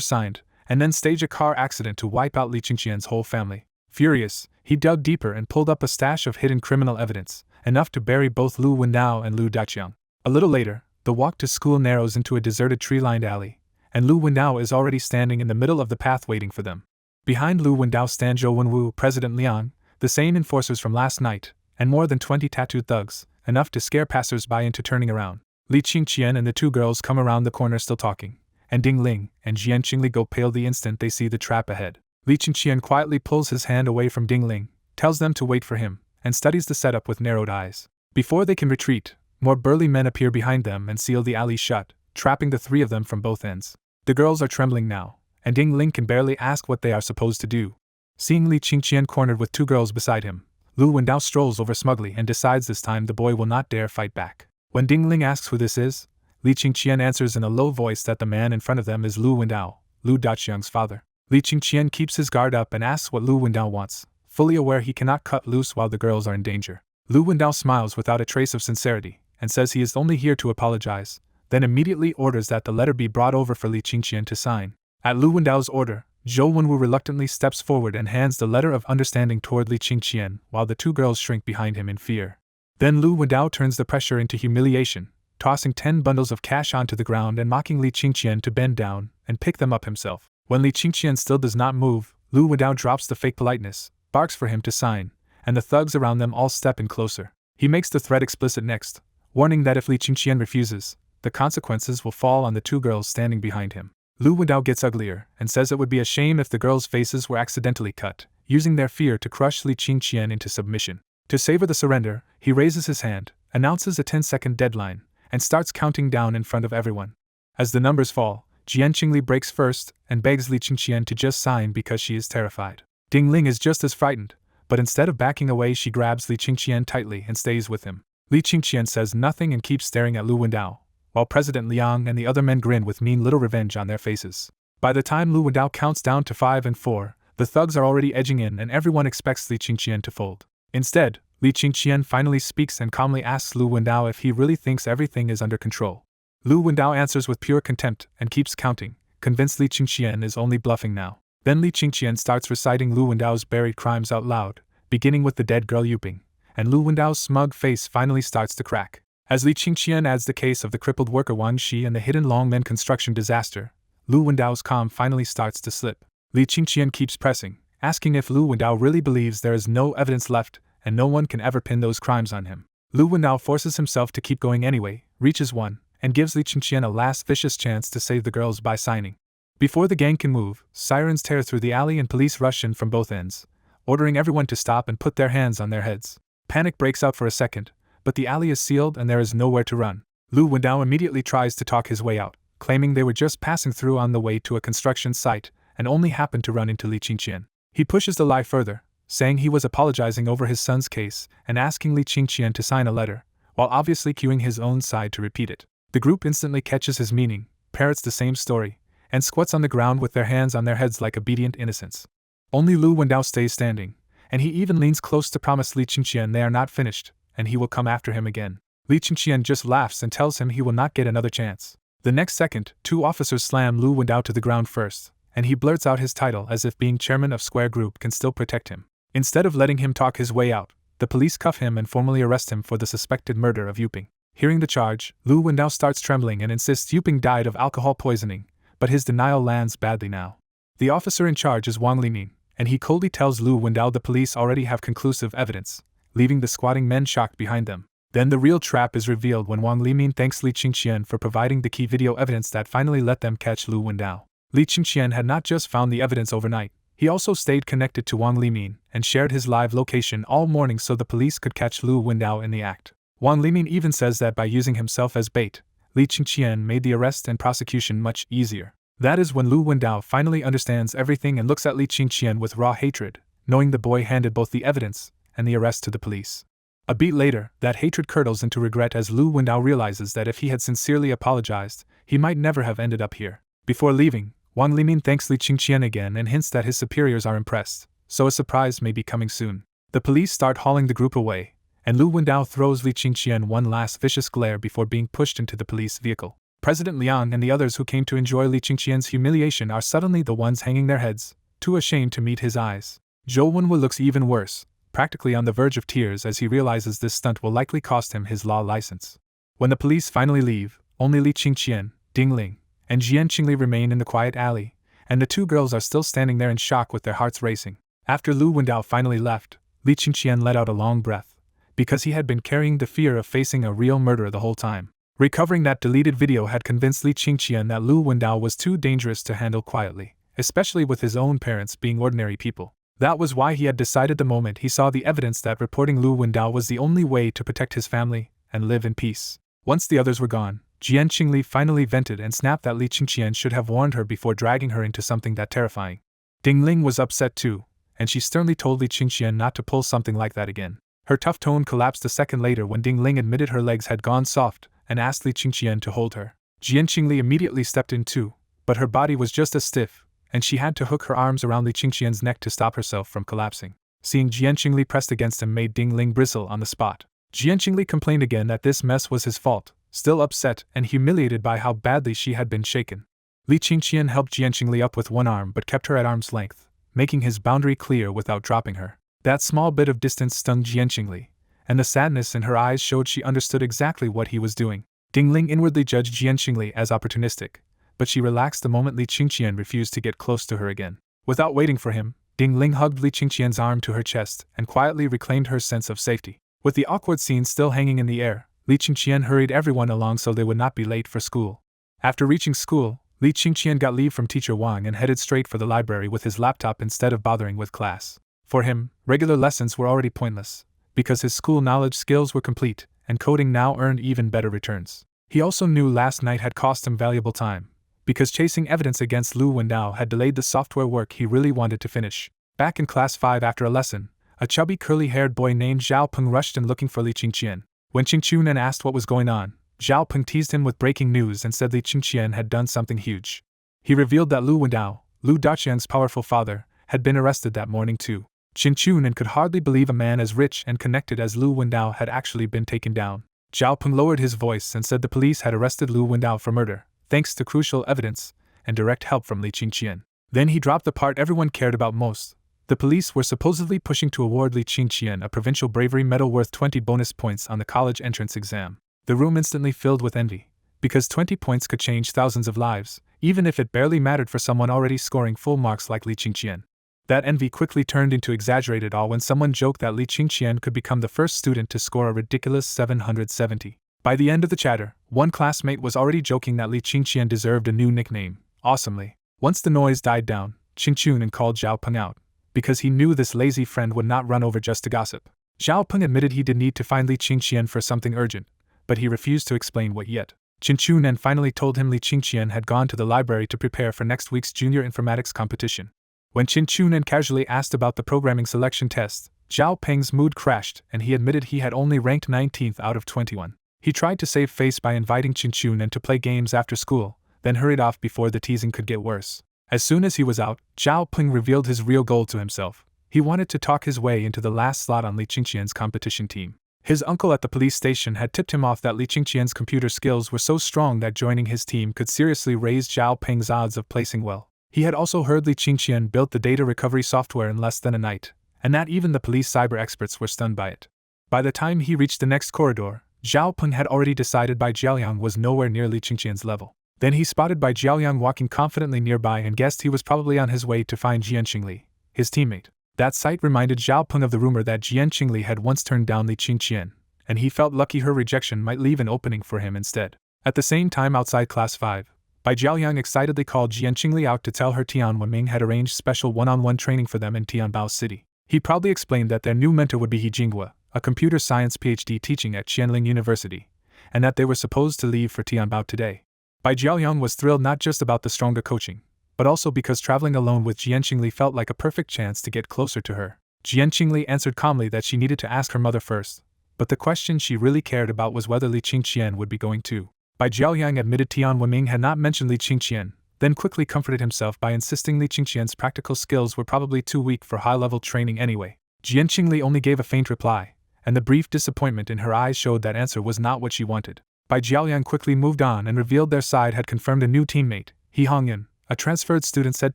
signed, and then stage a car accident to wipe out Li Qingqian's whole family. Furious, he dug deeper and pulled up a stash of hidden criminal evidence, enough to bury both Lu Wendao and Lu Daqiang. A little later, the walk to school narrows into a deserted tree-lined alley, and Lu Wendao is already standing in the middle of the path waiting for them. Behind Lu Wendao stand Zhou Wenwu, President Liang, the same enforcers from last night, and more than 20 tattooed thugs, enough to scare passers-by into turning around. Li Qingqian and the two girls come around the corner still talking, and Ding Ling and Jian Qingli go pale the instant they see the trap ahead. Li Qingqian quietly pulls his hand away from Ding Ling, tells them to wait for him, and studies the setup with narrowed eyes. Before they can retreat, more burly men appear behind them and seal the alley shut, trapping the three of them from both ends. The girls are trembling now, and Ding Ling can barely ask what they are supposed to do. Seeing Li Qingqian cornered with two girls beside him, Lu Wendao strolls over smugly and decides this time the boy will not dare fight back. When Ding Ling asks who this is, Li Qingqian answers in a low voice that the man in front of them is Lu Wendao, Lu Daqiang's father. Li Qingqian keeps his guard up and asks what Lu Wendao wants, fully aware he cannot cut loose while the girls are in danger. Lu Wendao smiles without a trace of sincerity, and says he is only here to apologize, then immediately orders that the letter be brought over for Li Qingqian to sign. At Lu Wendao's order, Zhou Wenwu reluctantly steps forward and hands the letter of understanding toward Li Qingqian while the two girls shrink behind him in fear. Then Lu Wendao turns the pressure into humiliation, tossing 10 bundles of cash onto the ground and mocking Li Qingqian to bend down and pick them up himself. When Li Qingqian still does not move, Lu Wendao drops the fake politeness, barks for him to sign, and the thugs around them all step in closer. He makes the threat explicit next, warning that if Li Qingqian refuses, the consequences will fall on the two girls standing behind him. Lu Wendao gets uglier and says it would be a shame if the girls' faces were accidentally cut, using their fear to crush Li Qingqian into submission. To savor the surrender, he raises his hand, announces a 10-second deadline, and starts counting down in front of everyone. As the numbers fall, Jian Qingli breaks first and begs Li Qingqian to just sign because she is terrified. Ding Ling is just as frightened, but instead of backing away she grabs Li Qingqian tightly and stays with him. Li Qingqian says nothing and keeps staring at Lu Wendao, while President Liang and the other men grin with mean little revenge on their faces. By the time Lu Wendao counts down to 5 and 4, the thugs are already edging in and everyone expects Li Qingqian to fold. Instead, Li Qingqian finally speaks and calmly asks Lu Wendao if he really thinks everything is under control. Lu Wendao answers with pure contempt and keeps counting, convinced Li Qingqian is only bluffing now. Then Li Qingqian starts reciting Lu Wendao's buried crimes out loud, beginning with the dead girl Yuping, and Lu Wendao's smug face finally starts to crack. As Li Qingqian adds the case of the crippled worker Wang Shi and the hidden Longmen construction disaster, Lu Wendao's calm finally starts to slip. Li Qingqian keeps pressing, asking if Lu Wendao really believes there is no evidence left and no one can ever pin those crimes on him. Lu Wendao forces himself to keep going anyway, reaches one, and gives Li Qingqian a last vicious chance to save the girls by signing. Before the gang can move, sirens tear through the alley and police rush in from both ends, ordering everyone to stop and put their hands on their heads. Panic breaks out for a second, but the alley is sealed and there is nowhere to run. Lu Wendao immediately tries to talk his way out, claiming they were just passing through on the way to a construction site and only happened to run into Li Qingqian. He pushes the lie further, saying he was apologizing over his son's case and asking Li Qingqian to sign a letter, while obviously cueing his own side to repeat it. The group instantly catches his meaning, parrots the same story, and squats on the ground with their hands on their heads like obedient innocents. Only Lu Wendao stays standing, and he even leans close to promise Li Qingqian they are not finished, and he will come after him again. Li Qingqian just laughs and tells him he will not get another chance. The next second, 2 officers slam Lu Wendao to the ground first, and he blurts out his title as if being chairman of Square Group can still protect him. Instead of letting him talk his way out, the police cuff him and formally arrest him for the suspected murder of Yuping. Hearing the charge, Lu Wendao starts trembling and insists Yuping died of alcohol poisoning, but his denial lands badly now. The officer in charge is Wang Limin, and he coldly tells Lu Wendao the police already have conclusive evidence, leaving the squatting men shocked behind them. Then the real trap is revealed when Wang Limin thanks Li Qingqian for providing the key video evidence that finally let them catch Lu Wendao. Li Qingqian had not just found the evidence overnight, he also stayed connected to Wang Limin and shared his live location all morning so the police could catch Lu Wendao in the act. Wang Limin even says that by using himself as bait, Li Qingqian made the arrest and prosecution much easier. That is when Lu Wendao finally understands everything and looks at Li Qingqian with raw hatred, knowing the boy handed both the evidence and the arrest to the police. A beat later, that hatred curdles into regret as Lu Wendao realizes that if he had sincerely apologized, he might never have ended up here. Before leaving, Wang Limin thanks Li Qingqian again and hints that his superiors are impressed, so a surprise may be coming soon. The police start hauling the group away, and Lu Wendao throws Li Qingqian one last vicious glare before being pushed into the police vehicle. President Liang and the others who came to enjoy Li Qingqian's humiliation are suddenly the ones hanging their heads, too ashamed to meet his eyes. Zhou Wenwu looks even worse, practically on the verge of tears as he realizes this stunt will likely cost him his law license. When the police finally leave, only Li Qingqian, Ding Ling, and Jian Qingli remain in the quiet alley, and the two girls are still standing there in shock with their hearts racing. After Lu Wendao finally left, Li Qingqian let out a long breath, because he had been carrying the fear of facing a real murderer the whole time. Recovering that deleted video had convinced Li Qingqian that Lu Wendao was too dangerous to handle quietly, especially with his own parents being ordinary people. That was why he had decided the moment he saw the evidence that reporting Lu Wendao was the only way to protect his family and live in peace. Once the others were gone, Jian Qingli finally vented and snapped that Li Qingqian should have warned her before dragging her into something that terrifying. Ding Ling was upset too, and she sternly told Li Qingqian not to pull something like that again. Her tough tone collapsed a second later when Ding Ling admitted her legs had gone soft and asked Li Qingqian to hold her. Jian Qingli immediately stepped in too, but her body was just as stiff, and she had to hook her arms around Li Qingqian's neck to stop herself from collapsing. Seeing Jian Qingli pressed against him made Ding Ling bristle on the spot. Jian Qingli complained again that this mess was his fault, still upset and humiliated by how badly she had been shaken. Li Qingqian helped Jian Qingli up with one arm but kept her at arm's length, making his boundary clear without dropping her. That small bit of distance stung Jian Qingli, and the sadness in her eyes showed she understood exactly what he was doing. Ding Ling inwardly judged Jian Qingli as opportunistic, but she relaxed the moment Li Qingqian refused to get close to her again. Without waiting for him, Ding Ling hugged Li Qingqian's arm to her chest and quietly reclaimed her sense of safety. With the awkward scene still hanging in the air, Li Qingqian hurried everyone along so they would not be late for school. After reaching school, Li Qingqian got leave from teacher Wang and headed straight for the library with his laptop instead of bothering with class. For him, regular lessons were already pointless, because his school knowledge skills were complete, and coding now earned even better returns. He also knew last night had cost him valuable time, because chasing evidence against Lu Wendao had delayed the software work he really wanted to finish. Back in class 5 after a lesson, a chubby curly-haired boy named Zhao Peng rushed in looking for Li Qingqian. When Qingqian asked what was going on, Zhao Peng teased him with breaking news and said Li Qingqian had done something huge. He revealed that Lu Wendao, Lu Daqian's powerful father, had been arrested that morning too. Qingqian could hardly believe a man as rich and connected as Lu Wendao had actually been taken down. Zhao Peng lowered his voice and said the police had arrested Lu Wendao for murder, thanks to crucial evidence and direct help from Li Qingqian. Then he dropped the part everyone cared about most. The police were supposedly pushing to award Li Qingqian a provincial bravery medal worth 20 bonus points on the college entrance exam. The room instantly filled with envy, because 20 points could change thousands of lives, even if it barely mattered for someone already scoring full marks like Li Qingqian. That envy quickly turned into exaggerated awe when someone joked that Li Qingqian could become the first student to score a ridiculous 770. By the end of the chatter, one classmate was already joking that Li Qingqian deserved a new nickname, Awesomely. Once the noise died down, Qingqian called Zhao Peng out, because he knew this lazy friend would not run over just to gossip. Zhao Peng admitted he did need to find Li Qingqian for something urgent, but he refused to explain what yet. Qingqian finally told him Li Qingqian had gone to the library to prepare for next week's junior informatics competition. When Qingqian casually asked about the programming selection test, Zhao Peng's mood crashed and he admitted he had only ranked 19th out of 21. He tried to save face by inviting Qingqian to play games after school, then hurried off before the teasing could get worse. As soon as he was out, Zhao Peng revealed his real goal to himself. He wanted to talk his way into the last slot on Li Qingqian's competition team. His uncle at the police station had tipped him off that Li Qingqian's computer skills were so strong that joining his team could seriously raise Zhao Peng's odds of placing well. He had also heard Li Qingqian built the data recovery software in less than a night, and that even the police cyber experts were stunned by it. By the time he reached the next corridor, Zhao Peng had already decided Bai Jiaoyang was nowhere near Li Qingqian's level. Then he spotted Bai Jiaoyang walking confidently nearby and guessed he was probably on his way to find Jian Qingli, his teammate. That sight reminded Zhao Peng of the rumor that Jian Qingli had once turned down Li Qingqian, and he felt lucky her rejection might leave an opening for him instead. At the same time outside Class 5, Bai Jiaoyang excitedly called Jian Qingli out to tell her Tian Wenming had arranged special one-on-one training for them in Tianbao City. He proudly explained that their new mentor would be He Jinghua, a computer science PhD teaching at Qianling University, and that they were supposed to leave for Tianbao today. Bai Jiaoyang was thrilled not just about the stronger coaching, but also because traveling alone with Jian Qingli felt like a perfect chance to get closer to her. Jian Qingli answered calmly that she needed to ask her mother first, but the question she really cared about was whether Li Qingqian would be going too. Bai Jiaoyang admitted Tian Wenming had not mentioned Li Qingqian, then quickly comforted himself by insisting Li Qingqian's practical skills were probably too weak for high-level training anyway. Jian Qingli only gave a faint reply, and the brief disappointment in her eyes showed that answer was not what she wanted. Bai Jiaoyang quickly moved on and revealed their side had confirmed a new teammate, He Hongyan, a transferred student said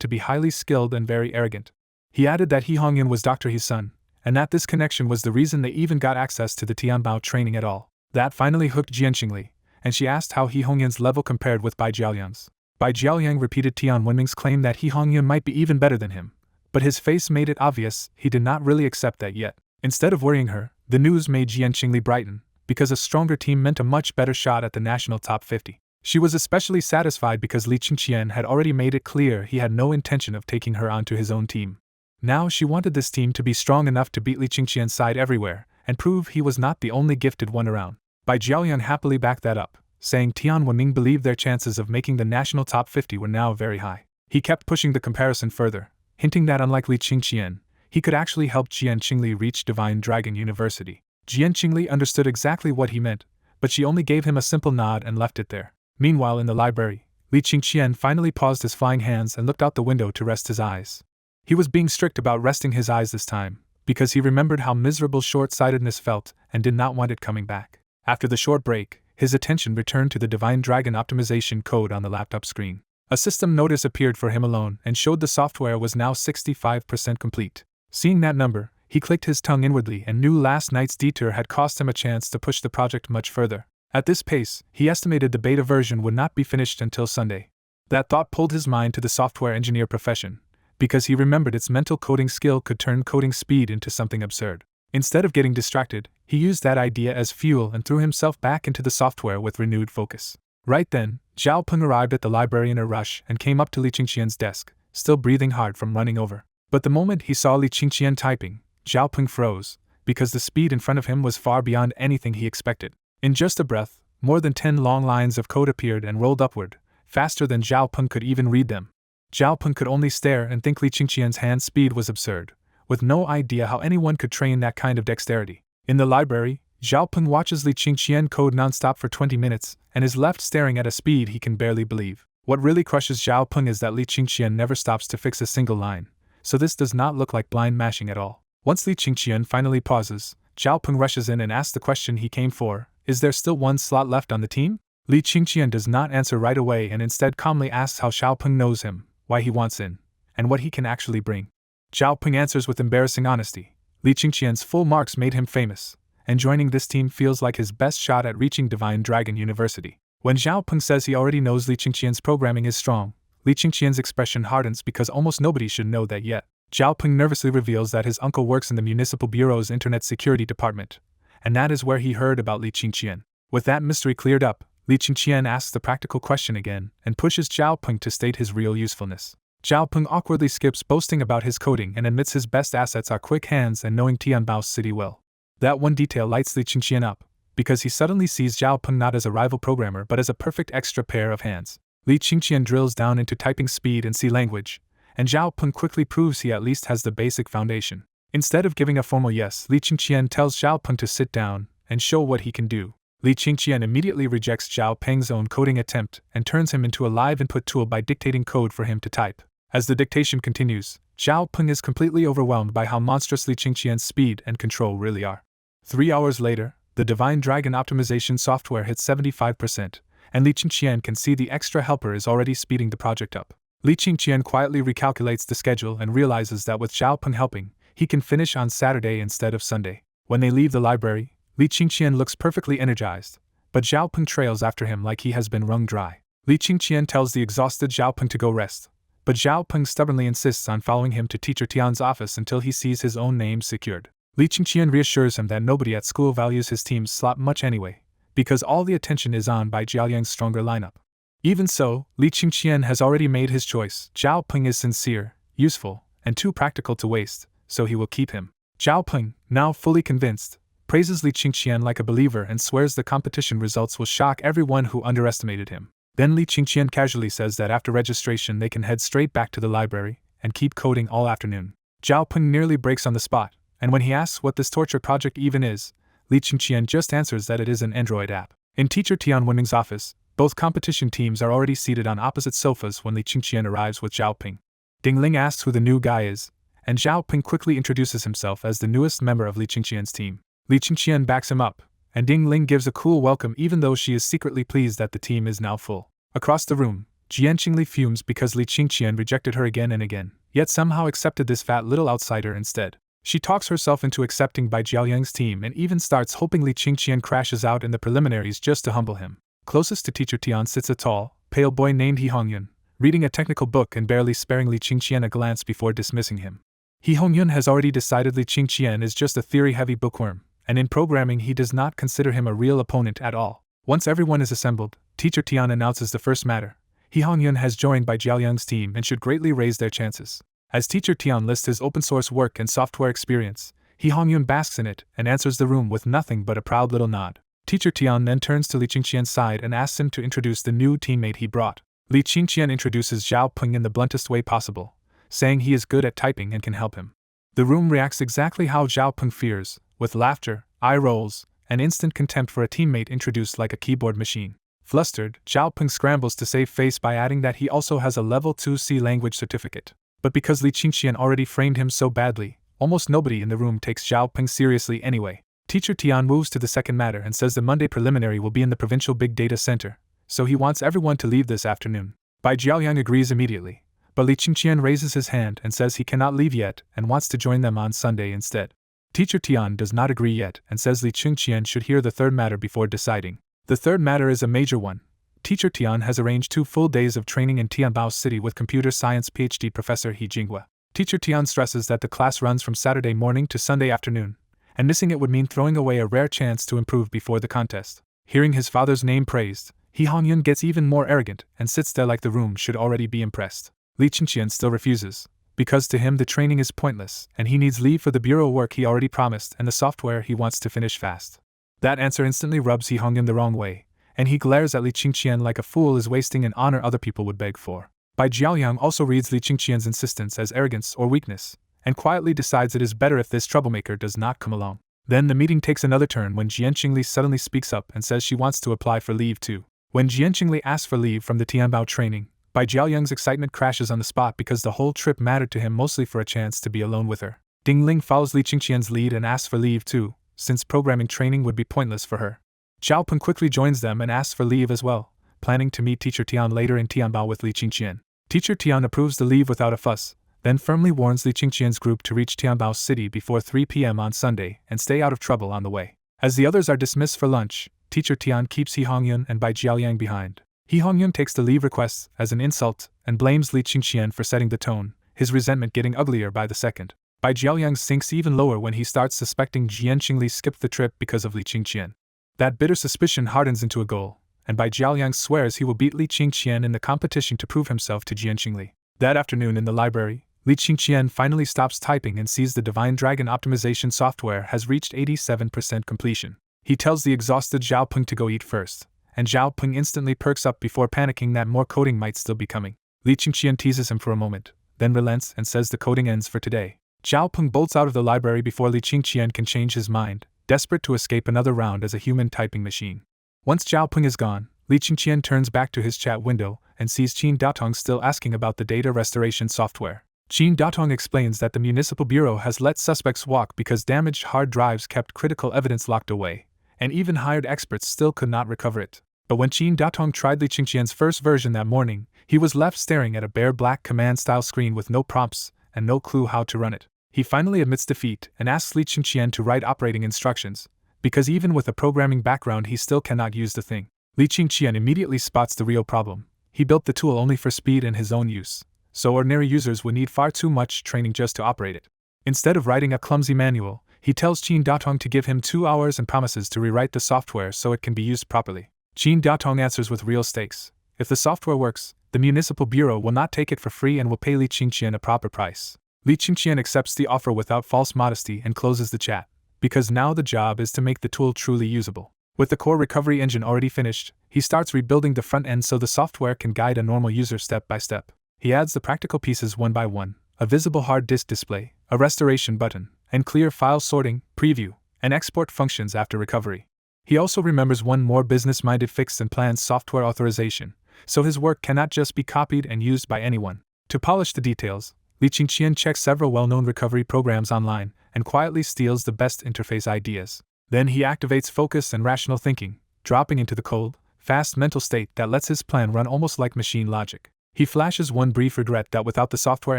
to be highly skilled and very arrogant. He added that He Hongyan was Dr. He's son, and that this connection was the reason they even got access to the Tianbao training at all. That finally hooked Jian Qingli, and she asked how He Hongyan's level compared with Bai Jiaoyang's. Bai Jiaoyang repeated Tian Wenming's claim that He Hongyan might be even better than him, but his face made it obvious he did not really accept that yet. Instead of worrying her, the news made Jian Qingli brighten, because a stronger team meant a much better shot at the national top 50. She was especially satisfied because Li Qingqian had already made it clear he had no intention of taking her onto his own team. Now she wanted this team to be strong enough to beat Li Qingqian's side everywhere, and prove he was not the only gifted one around. Bai Jiaoyang happily backed that up, saying Tian Wenming believed their chances of making the national top 50 were now very high. He kept pushing the comparison further, hinting that unlike Li Qingqian, he could actually help Jian Qingli reach Divine Dragon University. Jian Qingli understood exactly what he meant, but she only gave him a simple nod and left it there. Meanwhile in the library, Li Qingqian finally paused his flying hands and looked out the window to rest his eyes. He was being strict about resting his eyes this time, because he remembered how miserable short-sightedness felt and did not want it coming back. After the short break, his attention returned to the Divine Dragon optimization code on the laptop screen. A system notice appeared for him alone and showed the software was now 65% complete. Seeing that number, he clicked his tongue inwardly and knew last night's detour had cost him a chance to push the project much further. At this pace, he estimated the beta version would not be finished until Sunday. That thought pulled his mind to the software engineer profession, because he remembered its mental coding skill could turn coding speed into something absurd. Instead of getting distracted, he used that idea as fuel and threw himself back into the software with renewed focus. Right then, Zhao Peng arrived at the library in a rush and came up to Li Qingqian's desk, still breathing hard from running over. But the moment he saw Li Qingqian typing, Zhao Peng froze, because the speed in front of him was far beyond anything he expected. In just a breath, more than 10 long lines of code appeared and rolled upward, faster than Zhao Peng could even read them. Zhao Peng could only stare and think Li Qingqian's hand speed was absurd, with no idea how anyone could train that kind of dexterity. In the library, Zhao Peng watches Li Qingqian code nonstop for 20 minutes and is left staring at a speed he can barely believe. What really crushes Zhao Peng is that Li Qingqian never stops to fix a single line, so this does not look like blind mashing at all. Once Li Qingqian finally pauses, Zhao Peng rushes in and asks the question he came for: is there still one slot left on the team? Li Qingqian does not answer right away and instead calmly asks how Zhao Peng knows him, why he wants in, and what he can actually bring. Zhao Peng answers with embarrassing honesty. Li Qingqian's full marks made him famous, and joining this team feels like his best shot at reaching Divine Dragon University. When Zhao Peng says he already knows Li Qingqian's programming is strong, Li Qingqian's expression hardens because almost nobody should know that yet. Zhao Peng nervously reveals that his uncle works in the Municipal Bureau's Internet Security Department, and that is where he heard about Li Qingqian. With that mystery cleared up, Li Qingqian asks the practical question again and pushes Zhao Peng to state his real usefulness. Zhao Peng awkwardly skips boasting about his coding and admits his best assets are quick hands and knowing Tianbao's city well. That one detail lights Li Qingqian up, because he suddenly sees Zhao Peng not as a rival programmer but as a perfect extra pair of hands. Li Qingqian drills down into typing speed and C language, and Zhao Peng quickly proves he at least has the basic foundation. Instead of giving a formal yes, Li Qingqian tells Zhao Peng to sit down and show what he can do. Li Qingqian immediately rejects Zhao Peng's own coding attempt and turns him into a live input tool by dictating code for him to type. As the dictation continues, Zhao Peng is completely overwhelmed by how monstrous Li Qingqian's speed and control really are. 3 hours later, the Divine Dragon optimization software hits 75%, and Li Qingqian can see the extra helper is already speeding the project up. Li Qingqian quietly recalculates the schedule and realizes that with Zhao Peng helping, he can finish on Saturday instead of Sunday. When they leave the library, Li Qingqian looks perfectly energized, but Zhao Peng trails after him like he has been wrung dry. Li Qingqian tells the exhausted Zhao Peng to go rest, but Zhao Peng stubbornly insists on following him to Teacher Tian's office until he sees his own name secured. Li Qingqian reassures him that nobody at school values his team's slot much anyway, because all the attention is on Bai Jiaoyang's stronger lineup. Even so, Li Qingqian has already made his choice. Zhao Peng is sincere, useful, and too practical to waste, so he will keep him. Zhao Peng, now fully convinced, praises Li Qingqian like a believer and swears the competition results will shock everyone who underestimated him. Then Li Qingqian casually says that after registration they can head straight back to the library and keep coding all afternoon. Zhao Peng nearly breaks on the spot, and when he asks what this torture project even is, Li Qingqian just answers that it is an Android app. In teacher Tian Wenming's office, both competition teams are already seated on opposite sofas when Li Qingqian arrives with Zhao Peng. Ding Ling asks who the new guy is, and Zhao Peng quickly introduces himself as the newest member of Li Qingqian's team. Li Qingqian backs him up, and Ding Ling gives a cool welcome even though she is secretly pleased that the team is now full. Across the room, Jian Qingli fumes because Li Qingqian rejected her again and again, yet somehow accepted this fat little outsider instead. She talks herself into accepting by Jiaoyang's team and even starts hoping Li Qingqian crashes out in the preliminaries just to humble him. Closest to teacher Tian sits a tall, pale boy named He Hongyun, reading a technical book and barely sparing Li Qingqian a glance before dismissing him. He Hongyun has already decided Li Qingqian is just a theory-heavy bookworm, and in programming he does not consider him a real opponent at all. Once everyone is assembled, teacher Tian announces the first matter. He Hongyun has joined by Jiaoyang's team and should greatly raise their chances. As teacher Tian lists his open-source work and software experience, He Hongyun basks in it and answers the room with nothing but a proud little nod. Teacher Tian then turns to Li Qingqian's side and asks him to introduce the new teammate he brought. Li Qingqian introduces Zhao Peng in the bluntest way possible, saying he is good at typing and can help him. The room reacts exactly how Zhao Peng fears, with laughter, eye rolls, and instant contempt for a teammate introduced like a keyboard machine. Flustered, Zhao Peng scrambles to save face by adding that he also has a level 2 C language certificate. But because Li Qingqian already framed him so badly, almost nobody in the room takes Zhao Peng seriously anyway. Teacher Tian moves to the second matter and says the Monday preliminary will be in the provincial big data center, so he wants everyone to leave this afternoon. Bai Jiaoyang agrees immediately, but Li Qingqian raises his hand and says he cannot leave yet and wants to join them on Sunday instead. Teacher Tian does not agree yet and says Li Qingqian should hear the third matter before deciding. The third matter is a major one. Teacher Tian has arranged 2 full days of training in Tianbao City with computer science PhD professor He Jinghua. Teacher Tian stresses that the class runs from Saturday morning to Sunday afternoon, and missing it would mean throwing away a rare chance to improve before the contest. Hearing his father's name praised, He Hongyun gets even more arrogant and sits there like the room should already be impressed. Li Qingqian still refuses, because to him the training is pointless and he needs leave for the bureau work he already promised and the software he wants to finish fast. That answer instantly rubs He Hongyun the wrong way, and he glares at Li Qingqian like a fool is wasting an honor other people would beg for. Bai Jiaoyang also reads Li Qingqian's insistence as arrogance or weakness, and quietly decides it is better if this troublemaker does not come along. Then the meeting takes another turn when Jian Qingli suddenly speaks up and says she wants to apply for leave too. When Jian Qingli asks for leave from the Tianbao training, Bai Jiaoyang's excitement crashes on the spot because the whole trip mattered to him mostly for a chance to be alone with her. Ding Ling follows Li Qingqian's lead and asks for leave too, since programming training would be pointless for her. Zhao Peng quickly joins them and asks for leave as well, planning to meet Teacher Tian later in Tianbao with Li Qingqian. Teacher Tian approves the leave without a fuss, then firmly warns Li Qingqian's group to reach Tianbao City before 3 p.m. on Sunday and stay out of trouble on the way. As the others are dismissed for lunch, Teacher Tian keeps He Hongyun and Bai Jiaoyang behind. He Hongyun takes the leave request as an insult and blames Li Qingqian for setting the tone, his resentment getting uglier by the second. Bai Jiaoyang sinks even lower when he starts suspecting Jian Qingli skipped the trip because of Li Qingqian. That bitter suspicion hardens into a goal, and Bai Jiaoyang swears he will beat Li Qingqian in the competition to prove himself to Jian Qingli. That afternoon in the library, Li Qingqian finally stops typing and sees the Divine Dragon optimization software has reached 87% completion. He tells the exhausted Zhao Peng to go eat first, and Zhao Peng instantly perks up before panicking that more coding might still be coming. Li Qingqian teases him for a moment, then relents and says the coding ends for today. Zhao Peng bolts out of the library before Li Qingqian can change his mind, desperate to escape another round as a human typing machine. Once Zhao Peng is gone, Li Qingqian turns back to his chat window and sees Qin Datong still asking about the data restoration software. Qin Datong explains that the municipal bureau has let suspects walk because damaged hard drives kept critical evidence locked away, and even hired experts still could not recover it. But when Qin Datong tried Li Qingqian's first version that morning, he was left staring at a bare black command-style screen with no prompts and no clue how to run it. He finally admits defeat and asks Li Qingqian to write operating instructions, because even with a programming background he still cannot use the thing. Li Qingqian immediately spots the real problem. He built the tool only for speed and his own use, so ordinary users would need far too much training just to operate it. Instead of writing a clumsy manual, he tells Qin Datong to give him 2 hours and promises to rewrite the software so it can be used properly. Qin Datong answers with real stakes. If the software works, the municipal bureau will not take it for free and will pay Li Qingqian a proper price. Li Qingqian accepts the offer without false modesty and closes the chat, because now the job is to make the tool truly usable. With the core recovery engine already finished, he starts rebuilding the front end so the software can guide a normal user step by step. He adds the practical pieces one by one: a visible hard disk display, a restoration button, and clear file sorting, preview, and export functions after recovery. He also remembers one more business-minded fix and plans software authorization, so his work cannot just be copied and used by anyone. To polish the details, Li Qingqian checks several well-known recovery programs online and quietly steals the best interface ideas. Then he activates focus and rational thinking, dropping into the cold, fast mental state that lets his plan run almost like machine logic. He flashes one brief regret that without the software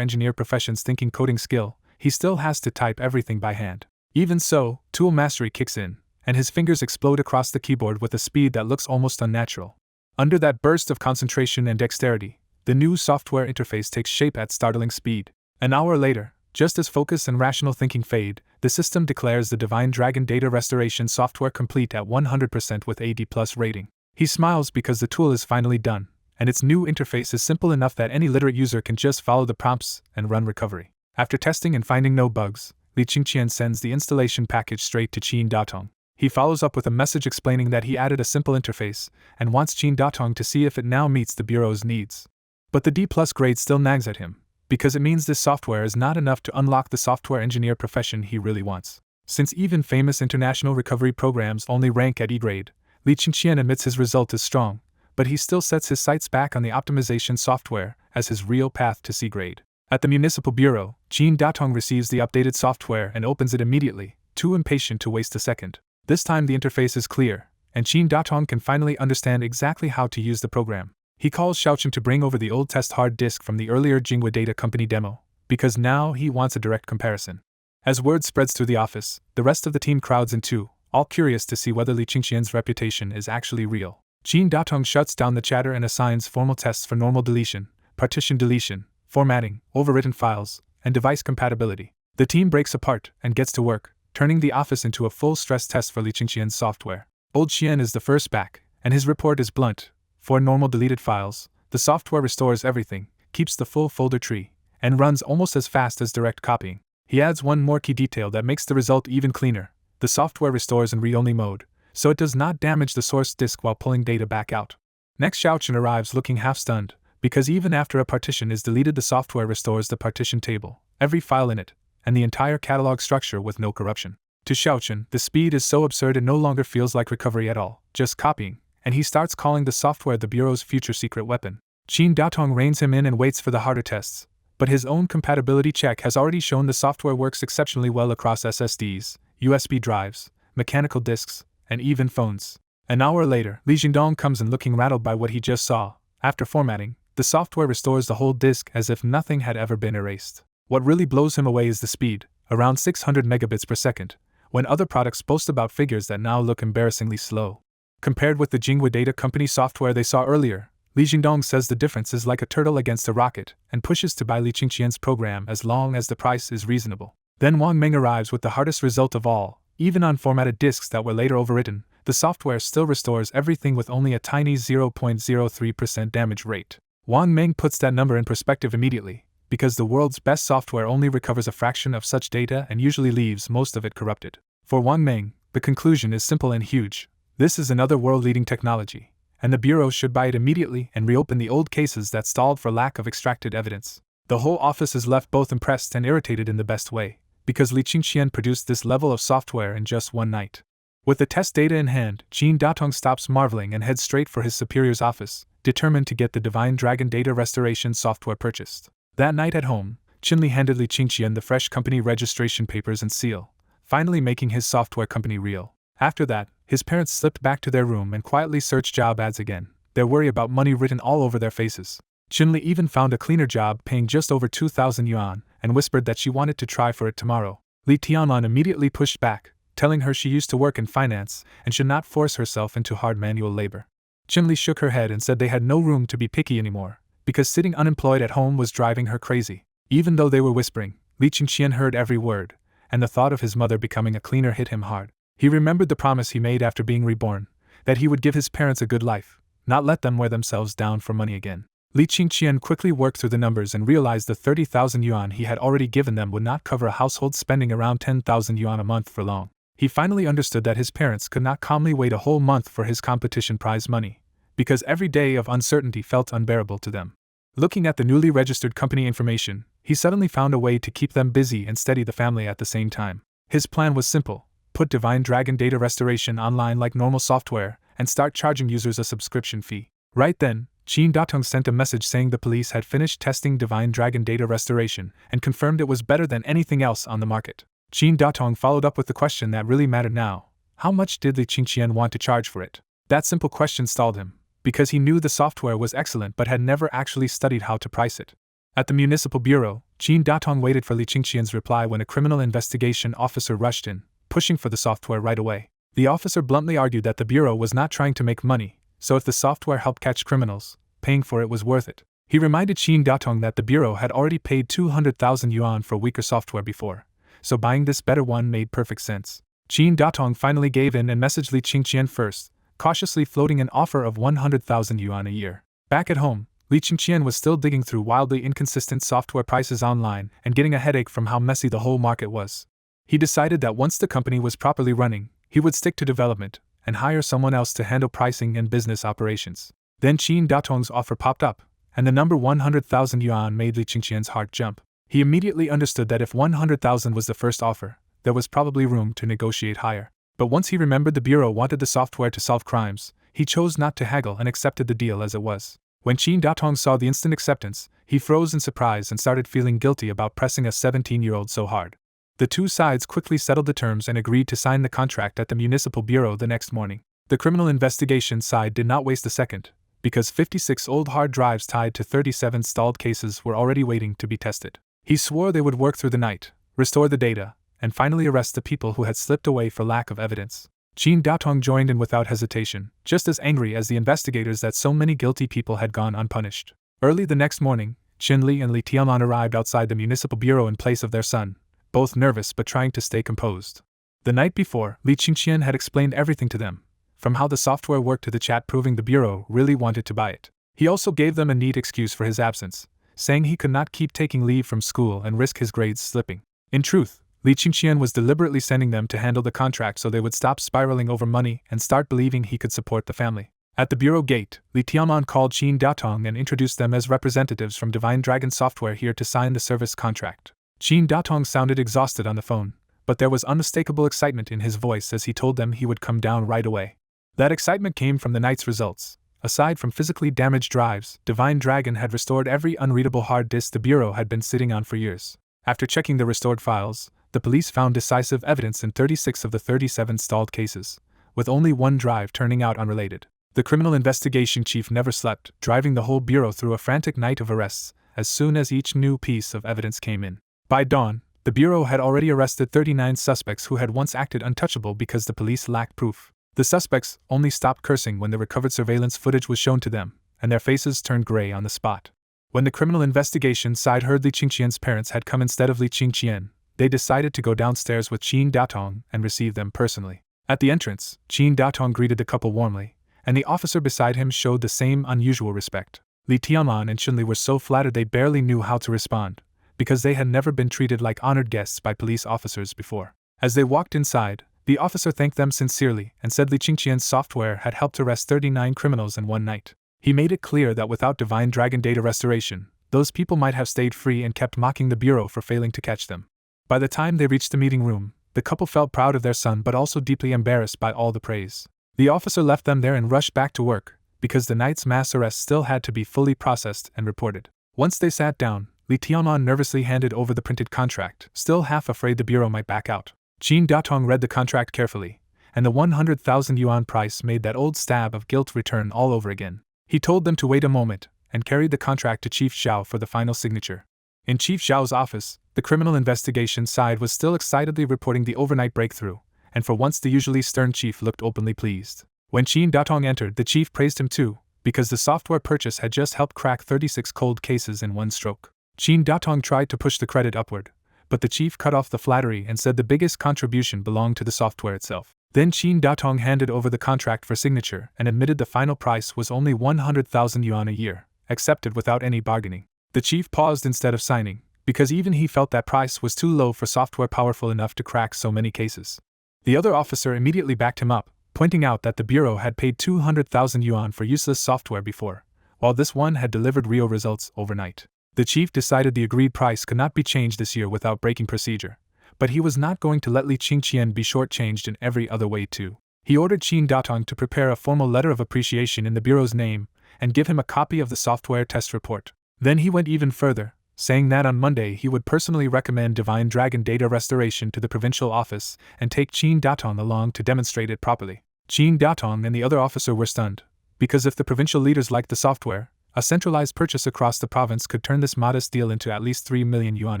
engineer profession's thinking coding skill, he still has to type everything by hand. Even so, tool mastery kicks in, and his fingers explode across the keyboard with a speed that looks almost unnatural. Under that burst of concentration and dexterity, the new software interface takes shape at startling speed. An hour later, just as focus and rational thinking fade, the system declares the Divine Dragon data restoration software complete at 100% with a D+ rating. He smiles because the tool is finally done, and its new interface is simple enough that any literate user can just follow the prompts and run recovery. After testing and finding no bugs, Li Qingqian sends the installation package straight to Qin Datong. He follows up with a message explaining that he added a simple interface and wants Qin Datong to see if it now meets the bureau's needs. But the D+ grade still nags at him, because it means this software is not enough to unlock the software engineer profession he really wants. Since even famous international recovery programs only rank at E grade, Li Qingqian admits his result is strong, but he still sets his sights back on the optimization software as his real path to C grade. At the municipal bureau, Qin Datong receives the updated software and opens it immediately, too impatient to waste a second. This time the interface is clear, and Qin Datong can finally understand exactly how to use the program. He calls Xiaochen to bring over the old test hard disk from the earlier Jingwa Data Company demo, because now he wants a direct comparison. As word spreads through the office, the rest of the team crowds in too, all curious to see whether Li Qingqian's reputation is actually real. Qin Datong shuts down the chatter and assigns formal tests for normal deletion, partition deletion, formatting, overwritten files, and device compatibility. The team breaks apart and gets to work, turning the office into a full stress test for Li Qingqian's software. Old Qian is the first back, and his report is blunt. For normal deleted files, the software restores everything, keeps the full folder tree, and runs almost as fast as direct copying. He adds one more key detail that makes the result even cleaner. The software restores in read-only mode, so it does not damage the source disk while pulling data back out. Next, Xiaochen arrives looking half-stunned, because even after a partition is deleted, the software restores the partition table, every file in it, and the entire catalog structure with no corruption. To Xiaochen, the speed is so absurd it no longer feels like recovery at all, just copying, and he starts calling the software the Bureau's future secret weapon. Qin Datong reins him in and waits for the harder tests, but his own compatibility check has already shown the software works exceptionally well across SSDs, USB drives, mechanical disks, and even phones. An hour later, Li Jingdong comes in looking rattled by what he just saw. After formatting, the software restores the whole disk as if nothing had ever been erased. What really blows him away is the speed, around 600 megabits per second, when other products boast about figures that now look embarrassingly slow. Compared with the Jingwa Data Company software they saw earlier, Li Jingdong says the difference is like a turtle against a rocket and pushes to buy Li Qingqian's program as long as the price is reasonable. Then Wang Meng arrives with the hardest result of all. Even on formatted disks that were later overwritten, the software still restores everything with only a tiny 0.03% damage rate. Wang Meng puts that number in perspective immediately, because the world's best software only recovers a fraction of such data and usually leaves most of it corrupted. For Wang Meng, the conclusion is simple and huge. This is another world-leading technology, and the Bureau should buy it immediately and reopen the old cases that stalled for lack of extracted evidence. The whole office is left both impressed and irritated in the best way, because Li Qingqian produced this level of software in just one night. With the test data in hand, Qin Datong stops marveling and heads straight for his superior's office, determined to get the Divine Dragon data restoration software purchased. That night at home, Qinli handed Li Qingqian the fresh company registration papers and seal, finally making his software company real. After that, his parents slipped back to their room and quietly searched job ads again, their worry about money written all over their faces. Qinli even found a cleaner job paying just over 2,000 yuan and whispered that she wanted to try for it tomorrow. Li Tianlan immediately pushed back, telling her she used to work in finance and should not force herself into hard manual labor. Qinli shook her head and said they had no room to be picky anymore, because sitting unemployed at home was driving her crazy. Even though they were whispering, Li Qingqian heard every word, and the thought of his mother becoming a cleaner hit him hard. He remembered the promise he made after being reborn, that he would give his parents a good life, not let them wear themselves down for money again. Li Qingqian quickly worked through the numbers and realized the 30,000 yuan he had already given them would not cover a household spending around 10,000 yuan a month for long. He finally understood that his parents could not calmly wait a whole month for his competition prize money, because every day of uncertainty felt unbearable to them. Looking at the newly registered company information, he suddenly found a way to keep them busy and steady the family at the same time. His plan was simple: put Divine Dragon data restoration online like normal software, and start charging users a subscription fee. Right then, Qin Datong sent a message saying the police had finished testing Divine Dragon data restoration and confirmed it was better than anything else on the market. Qin Datong followed up with the question that really mattered now: how much did Li Qingqian want to charge for it? That simple question stalled him, because he knew the software was excellent but had never actually studied how to price it. At the municipal bureau, Qin Datong waited for Li Qingqian's reply when a criminal investigation officer rushed in, pushing for the software right away. The officer bluntly argued that the bureau was not trying to make money, so if the software helped catch criminals, paying for it was worth it. He reminded Qin Datong that the bureau had already paid 200,000 yuan for weaker software before, so buying this better one made perfect sense. Qin Datong finally gave in and messaged Li Qingqian first, cautiously floating an offer of 100,000 yuan a year. Back at home, Li Qingqian was still digging through wildly inconsistent software prices online and getting a headache from how messy the whole market was. He decided that once the company was properly running, he would stick to development and hire someone else to handle pricing and business operations. Then Qin Datong's offer popped up, and the number 100,000 yuan made Li Qingqian's heart jump. He immediately understood that if 100,000 was the first offer, there was probably room to negotiate higher. But once he remembered the bureau wanted the software to solve crimes, he chose not to haggle and accepted the deal as it was. When Qin Datong saw the instant acceptance, he froze in surprise and started feeling guilty about pressing a 17-year-old so hard. The two sides quickly settled the terms and agreed to sign the contract at the municipal bureau the next morning. The criminal investigation side did not waste a second, because 56 old hard drives tied to 37 stalled cases were already waiting to be tested. He swore they would work through the night, restore the data, and finally arrest the people who had slipped away for lack of evidence. Qin Datong joined in without hesitation, just as angry as the investigators that so many guilty people had gone unpunished. Early the next morning, Qin Li and Li Tiaman arrived outside the municipal bureau in place of their son, both nervous but trying to stay composed. The night before, Li Qingqian had explained everything to them, from how the software worked to the chat proving the bureau really wanted to buy it. He also gave them a neat excuse for his absence, saying he could not keep taking leave from school and risk his grades slipping. In truth, Li Qingqian was deliberately sending them to handle the contract so they would stop spiraling over money and start believing he could support the family. At the bureau gate, Li Tiaman called Qin Datong and introduced them as representatives from Divine Dragon Software here to sign the service contract. Qin Datong sounded exhausted on the phone, but there was unmistakable excitement in his voice as he told them he would come down right away. That excitement came from the night's results. Aside from physically damaged drives, Divine Dragon had restored every unreadable hard disk the bureau had been sitting on for years. After checking the restored files, the police found decisive evidence in 36 of the 37 stalled cases, with only one drive turning out unrelated. The criminal investigation chief never slept, driving the whole bureau through a frantic night of arrests as soon as each new piece of evidence came in. By dawn, the bureau had already arrested 39 suspects who had once acted untouchable because the police lacked proof. The suspects only stopped cursing when the recovered surveillance footage was shown to them, and their faces turned gray on the spot. When the criminal investigation side heard Li Qingqian's parents had come instead of Li Qingqian, they decided to go downstairs with Qin Datong and receive them personally. At the entrance, Qin Datong greeted the couple warmly, and the officer beside him showed the same unusual respect. Li Tiaman and Qinli were so flattered they barely knew how to respond, because they had never been treated like honored guests by police officers before. As they walked inside, the officer thanked them sincerely and said Li Qingqian's software had helped arrest 39 criminals in one night. He made it clear that without Divine Dragon data restoration, those people might have stayed free and kept mocking the bureau for failing to catch them. By the time they reached the meeting room, the couple felt proud of their son but also deeply embarrassed by all the praise. The officer left them there and rushed back to work, because the night's mass arrests still had to be fully processed and reported. Once they sat down, Li Tiaman nervously handed over the printed contract, still half afraid the bureau might back out. Qin Datong read the contract carefully, and the 100,000 yuan price made that old stab of guilt return all over again. He told them to wait a moment, and carried the contract to Chief Zhao for the final signature. In Chief Zhao's office, the criminal investigation side was still excitedly reporting the overnight breakthrough, and for once the usually stern chief looked openly pleased. When Qin Datong entered, the chief praised him too, because the software purchase had just helped crack 36 cold cases in one stroke. Qin Datong tried to push the credit upward, but the chief cut off the flattery and said the biggest contribution belonged to the software itself. Then Qin Datong handed over the contract for signature and admitted the final price was only 100,000 yuan a year, accepted without any bargaining. The chief paused instead of signing, because even he felt that price was too low for software powerful enough to crack so many cases. The other officer immediately backed him up, pointing out that the bureau had paid 200,000 yuan for useless software before, while this one had delivered real results overnight. The chief decided the agreed price could not be changed this year without breaking procedure, but he was not going to let Li Qingqian be shortchanged in every other way too. He ordered Qin Daotong to prepare a formal letter of appreciation in the bureau's name and give him a copy of the software test report. Then he went even further, saying that on Monday he would personally recommend Divine Dragon data restoration to the provincial office and take Qin Daotong along to demonstrate it properly. Qin Daotong and the other officer were stunned, because if the provincial leaders liked the software, a centralized purchase across the province could turn this modest deal into at least 3 million yuan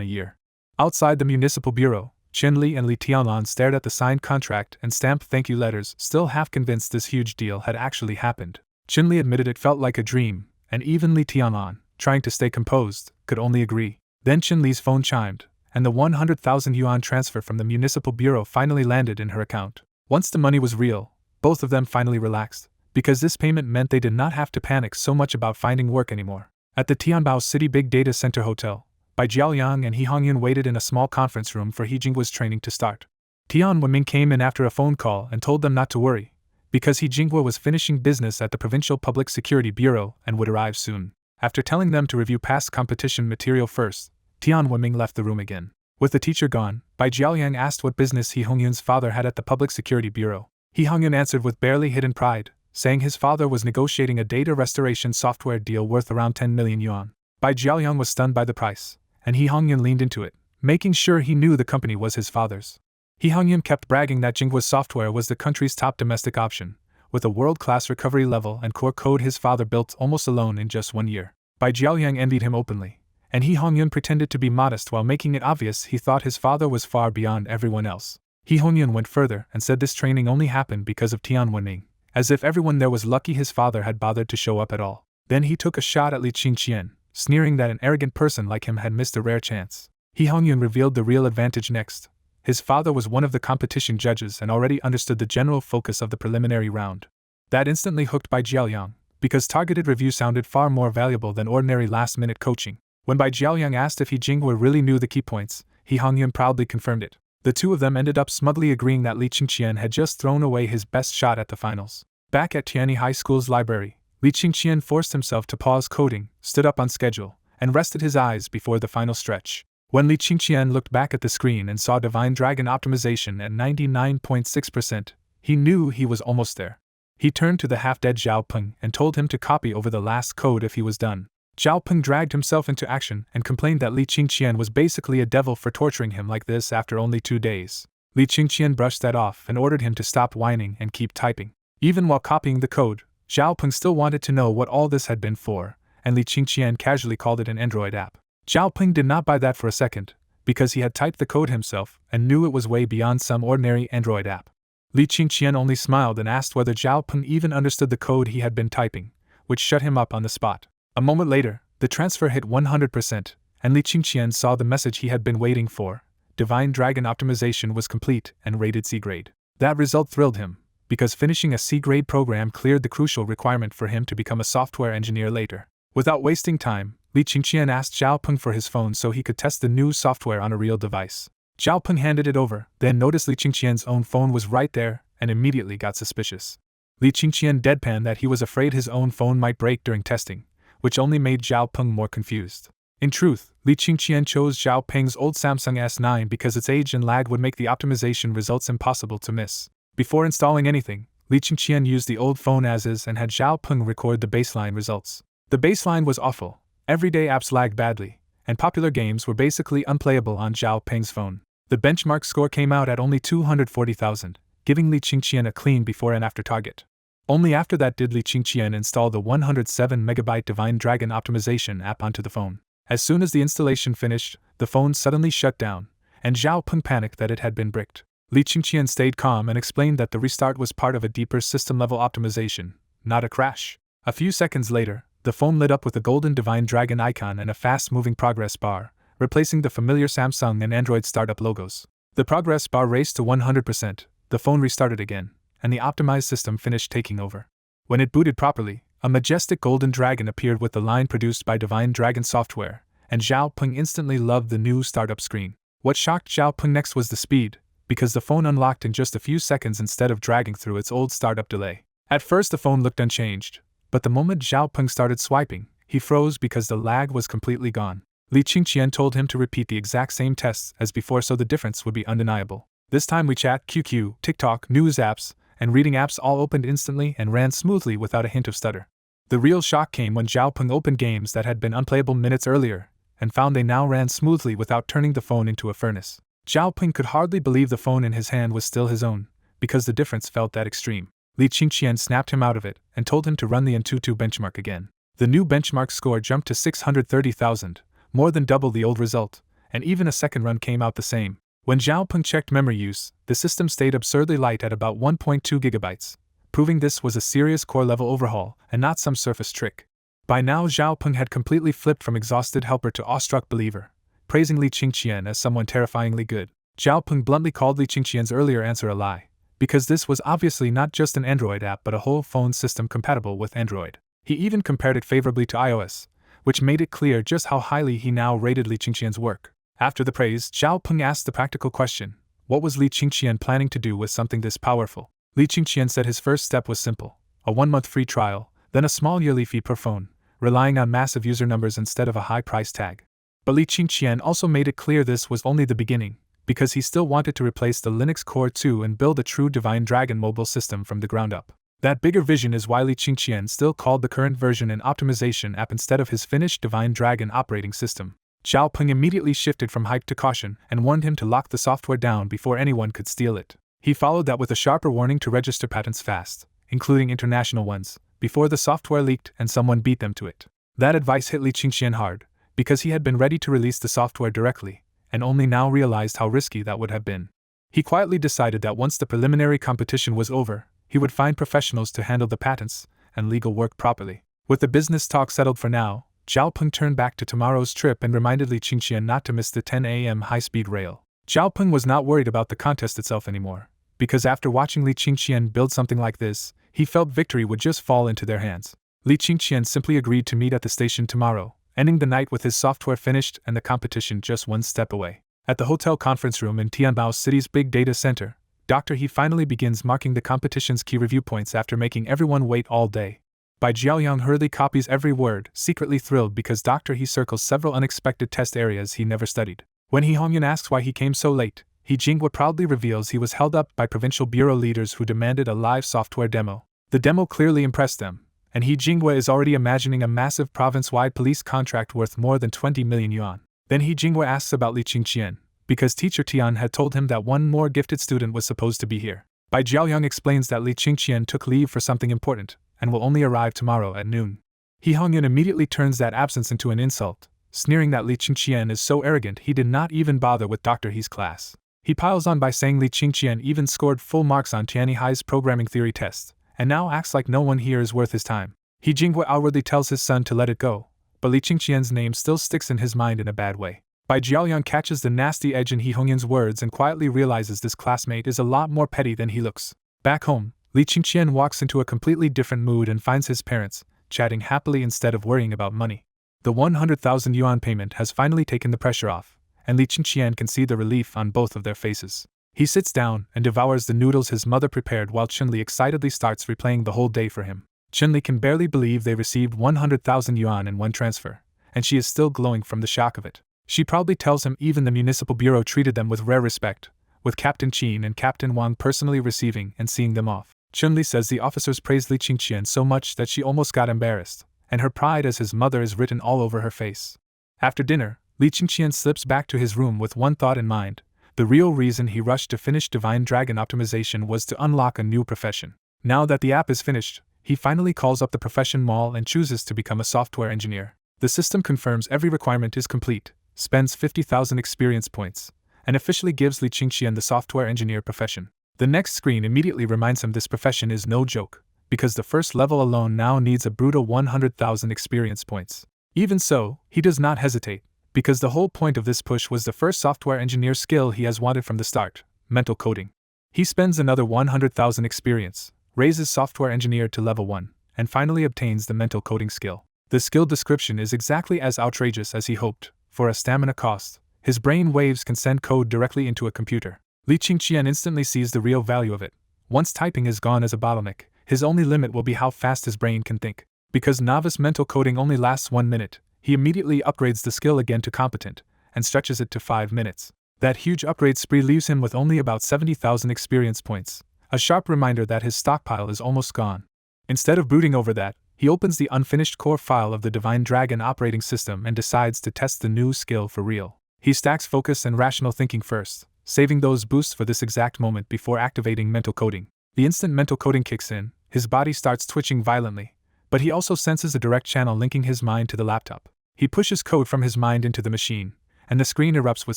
a year. Outside the municipal bureau, Chen Li and Li Tianlan stared at the signed contract and stamped thank you letters, still half convinced this huge deal had actually happened. Chen Li admitted it felt like a dream, and even Li Tianlan, trying to stay composed, could only agree. Then Chen Li's phone chimed, and the 100,000 yuan transfer from the municipal bureau finally landed in her account. Once the money was real, both of them finally relaxed, because this payment meant they did not have to panic so much about finding work anymore. At the Tianbao City Big Data Center Hotel, Bai Jiaoyang and He Hongyun waited in a small conference room for He Jinghua's training to start. Tian Wenming came in after a phone call and told them not to worry, because He Jinghua was finishing business at the Provincial Public Security Bureau and would arrive soon. After telling them to review past competition material first, Tian Wenming left the room again. With the teacher gone, Bai Jiaoyang asked what business He Hongyun's father had at the Public Security Bureau. He Hongyun answered with barely hidden pride, saying his father was negotiating a data restoration software deal worth around 10 million yuan. Bai Jiaoyang was stunned by the price, and He Hongyun leaned into it, making sure he knew the company was his father's. He Hongyun kept bragging that Jinghua's software was the country's top domestic option, with a world-class recovery level and core code his father built almost alone in just 1 year. Bai Jiaoyang envied him openly, and He Hongyun pretended to be modest while making it obvious he thought his father was far beyond everyone else. He Hongyun went further and said this training only happened because of Tian Wenming, as if everyone there was lucky his father had bothered to show up at all. Then he took a shot at Li Qingqian, sneering that an arrogant person like him had missed a rare chance. He Hongyun revealed the real advantage next. His father was one of the competition judges and already understood the general focus of the preliminary round. That instantly hooked Bai Jiaoyang, because targeted review sounded far more valuable than ordinary last-minute coaching. When Bai Jiaoyang asked if He Jinghua really knew the key points, He Hongyun proudly confirmed it. The two of them ended up smugly agreeing that Li Qingqian had just thrown away his best shot at the finals. Back at Tianyi High School's library, Li Qingqian forced himself to pause coding, stood up on schedule, and rested his eyes before the final stretch. When Li Qingqian looked back at the screen and saw Divine Dragon optimization at 99.6%, he knew he was almost there. He turned to the half-dead Zhao Peng and told him to copy over the last code if he was done. Zhao Peng dragged himself into action and complained that Li Qingqian was basically a devil for torturing him like this after only 2 days. Li Qingqian brushed that off and ordered him to stop whining and keep typing. Even while copying the code, Zhao Peng still wanted to know what all this had been for, and Li Qingqian casually called it an Android app. Zhao Peng did not buy that for a second, because he had typed the code himself and knew it was way beyond some ordinary Android app. Li Qingqian only smiled and asked whether Zhao Peng even understood the code he had been typing, which shut him up on the spot. A moment later, the transfer hit 100%, and Li Qingqian saw the message he had been waiting for. Divine Dragon optimization was complete and rated C grade. That result thrilled him, because finishing a C grade program cleared the crucial requirement for him to become a software engineer later. Without wasting time, Li Qingqian asked Zhao Peng for his phone so he could test the new software on a real device. Zhao Peng handed it over, then noticed Li Qingqian's own phone was right there, and immediately got suspicious. Li Qingqian deadpanned that he was afraid his own phone might break during testing, which only made Zhao Peng more confused. In truth, Li Qingqian chose Zhao Peng's old Samsung S9 because its age and lag would make the optimization results impossible to miss. Before installing anything, Li Qingqian used the old phone as is and had Zhao Peng record the baseline results. The baseline was awful, everyday apps lagged badly, and popular games were basically unplayable on Zhao Peng's phone. The benchmark score came out at only 240,000, giving Li Qingqian a clean before and after target. Only after that did Li Qingqian install the 107MB Divine Dragon optimization app onto the phone. As soon as the installation finished, the phone suddenly shut down, and Zhao Peng panicked that it had been bricked. Li Qingqian stayed calm and explained that the restart was part of a deeper system-level optimization, not a crash. A few seconds later, the phone lit up with a golden Divine Dragon icon and a fast-moving progress bar, replacing the familiar Samsung and Android startup logos. The progress bar raced to 100%, the phone restarted again, and the optimized system finished taking over. When it booted properly, a majestic golden dragon appeared with the line produced by Divine Dragon software, and Zhao Peng instantly loved the new startup screen. What shocked Zhao Peng next was the speed, because the phone unlocked in just a few seconds instead of dragging through its old startup delay. At first the phone looked unchanged, but the moment Zhao Peng started swiping, he froze because the lag was completely gone. Li Qingqian told him to repeat the exact same tests as before so the difference would be undeniable. This time WeChat, QQ, TikTok, news apps, and reading apps all opened instantly and ran smoothly without a hint of stutter. The real shock came when Zhao Peng opened games that had been unplayable minutes earlier, and found they now ran smoothly without turning the phone into a furnace. Zhao Peng could hardly believe the phone in his hand was still his own, because the difference felt that extreme. Li Qingqian snapped him out of it and told him to run the ActionToon benchmark again. The new benchmark score jumped to 630,000, more than double the old result, and even a second run came out the same. When Zhao Peng checked memory use, the system stayed absurdly light at about 1.2 gigabytes, proving this was a serious core-level overhaul and not some surface trick. By now Zhao Peng had completely flipped from exhausted helper to awestruck believer, praising Li Qingqian as someone terrifyingly good. Zhao Peng bluntly called Li Qingqian's earlier answer a lie, because this was obviously not just an Android app but a whole phone system compatible with Android. He even compared it favorably to iOS, which made it clear just how highly he now rated Li Qingqian's work. After the praise, Zhao Peng asked the practical question: what was Li Qingqian planning to do with something this powerful? Li Qingqian said his first step was simple: a 1-month free trial, then a small yearly fee per phone, relying on massive user numbers instead of a high price tag. But Li Qingqian also made it clear this was only the beginning, because he still wanted to replace the Linux Core 2 and build a true Divine Dragon mobile system from the ground up. That bigger vision is why Li Qingqian still called the current version an optimization app instead of his finished Divine Dragon operating system. Zhao Peng immediately shifted from hype to caution and warned him to lock the software down before anyone could steal it. He followed that with a sharper warning to register patents fast, including international ones, before the software leaked and someone beat them to it. That advice hit Li Qingqian hard, because he had been ready to release the software directly, and only now realized how risky that would have been. He quietly decided that once the preliminary competition was over, he would find professionals to handle the patents and legal work properly. With the business talk settled for now, Zhao Peng turned back to tomorrow's trip and reminded Li Qingqian not to miss the 10 a.m. high-speed rail. Zhao Peng was not worried about the contest itself anymore, because after watching Li Qingqian build something like this, he felt victory would just fall into their hands. Li Qingqian simply agreed to meet at the station tomorrow, ending the night with his software finished and the competition just one step away. At the hotel conference room in Tianbao City's big data center, Dr. He finally begins marking the competition's key review points after making everyone wait all day. By Jiaoyang hurriedly copies every word, secretly thrilled because Dr. He circles several unexpected test areas he never studied. When He Hongyun asks why he came so late, He Jinghua proudly reveals he was held up by provincial bureau leaders who demanded a live software demo. The demo clearly impressed them, and He Jinghua is already imagining a massive province-wide police contract worth more than 20 million yuan. Then He Jinghua asks about Li Qingqian, because teacher Tian had told him that one more gifted student was supposed to be here. Bai Jiaoyang explains that Li Qingqian took leave for something important, and will only arrive tomorrow at noon. He Hongyun immediately turns that absence into an insult, sneering that Li Qingqian is so arrogant he did not even bother with Dr. He's class. He piles on by saying Li Qingqian even scored full marks on Tianyi Hai's programming theory test, and now acts like no one here is worth his time. He Jinghua outwardly tells his son to let it go, but Li Qingqian's name still sticks in his mind in a bad way. Bai Jiaoyang catches the nasty edge in He Hongyun's words and quietly realizes this classmate is a lot more petty than he looks. Back home, Li Qingqian walks into a completely different mood and finds his parents chatting happily instead of worrying about money. The 100,000 yuan payment has finally taken the pressure off, and Li Qingqian can see the relief on both of their faces. He sits down and devours the noodles his mother prepared while Chunli excitedly starts replaying the whole day for him. Chunli can barely believe they received 100,000 yuan in one transfer, and she is still glowing from the shock of it. She proudly tells him even the municipal bureau treated them with rare respect, with Captain Qin and Captain Wang personally receiving and seeing them off. Chunli says the officers praised Li Qingqian so much that she almost got embarrassed, and her pride as his mother is written all over her face. After dinner, Li Qingqian slips back to his room with one thought in mind. The real reason he rushed to finish Divine Dragon optimization was to unlock a new profession. Now that the app is finished, he finally calls up the profession mall and chooses to become a software engineer. The system confirms every requirement is complete, spends 50,000 experience points, and officially gives Li Qingqian the software engineer profession. The next screen immediately reminds him this profession is no joke, because the first level alone now needs a brutal 100,000 experience points. Even so, he does not hesitate, because the whole point of this push was the first software engineer skill he has wanted from the start, mental coding. He spends another 100,000 experience, raises software engineer to level 1, and finally obtains the mental coding skill. The skill description is exactly as outrageous as he hoped. For a stamina cost, his brain waves can send code directly into a computer. Li Qingqian instantly sees the real value of it. Once typing is gone as a bottleneck, his only limit will be how fast his brain can think. Because novice mental coding only lasts 1 minute, he immediately upgrades the skill again to competent, and stretches it to 5 minutes. That huge upgrade spree leaves him with only about 70,000 experience points, a sharp reminder that his stockpile is almost gone. Instead of brooding over that, he opens the unfinished core file of the Divine Dragon operating system and decides to test the new skill for real. He stacks focus and rational thinking first, saving those boosts for this exact moment before activating mental coding. The instant mental coding kicks in, his body starts twitching violently, but he also senses a direct channel linking his mind to the laptop. He pushes code from his mind into the machine, and the screen erupts with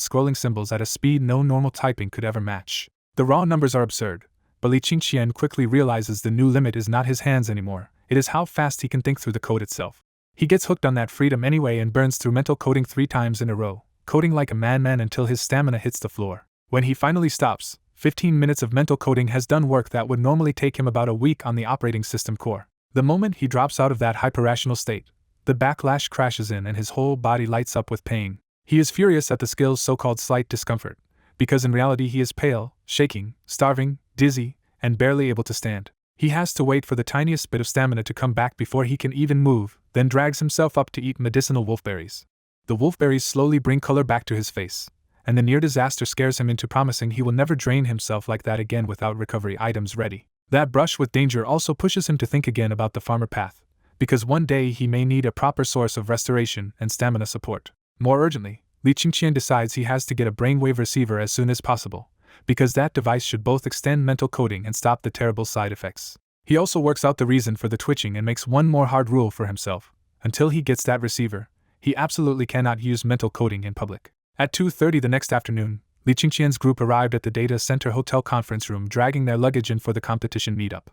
scrolling symbols at a speed no normal typing could ever match. The raw numbers are absurd, but Li Qingqian quickly realizes the new limit is not his hands anymore, it is how fast he can think through the code itself. He gets hooked on that freedom anyway and burns through mental coding 3 times in a row, coding like a madman until his stamina hits the floor. When he finally stops, 15 minutes of mental coding has done work that would normally take him about a week on the operating system core. The moment he drops out of that hyper-rational state, the backlash crashes in and his whole body lights up with pain. He is furious at the skill's so-called slight discomfort, because in reality he is pale, shaking, starving, dizzy, and barely able to stand. He has to wait for the tiniest bit of stamina to come back before he can even move, then drags himself up to eat medicinal wolfberries. The wolfberries slowly bring color back to his face, and the near disaster scares him into promising he will never drain himself like that again without recovery items ready. That brush with danger also pushes him to think again about the farmer path, because one day he may need a proper source of restoration and stamina support. More urgently, Li Qingqian decides he has to get a brainwave receiver as soon as possible, because that device should both extend mental coding and stop the terrible side effects. He also works out the reason for the twitching and makes one more hard rule for himself. Until he gets that receiver, he absolutely cannot use mental coding in public. At 2:30 the next afternoon, Li Qingqian's group arrived at the data center hotel conference room dragging their luggage in for the competition meetup.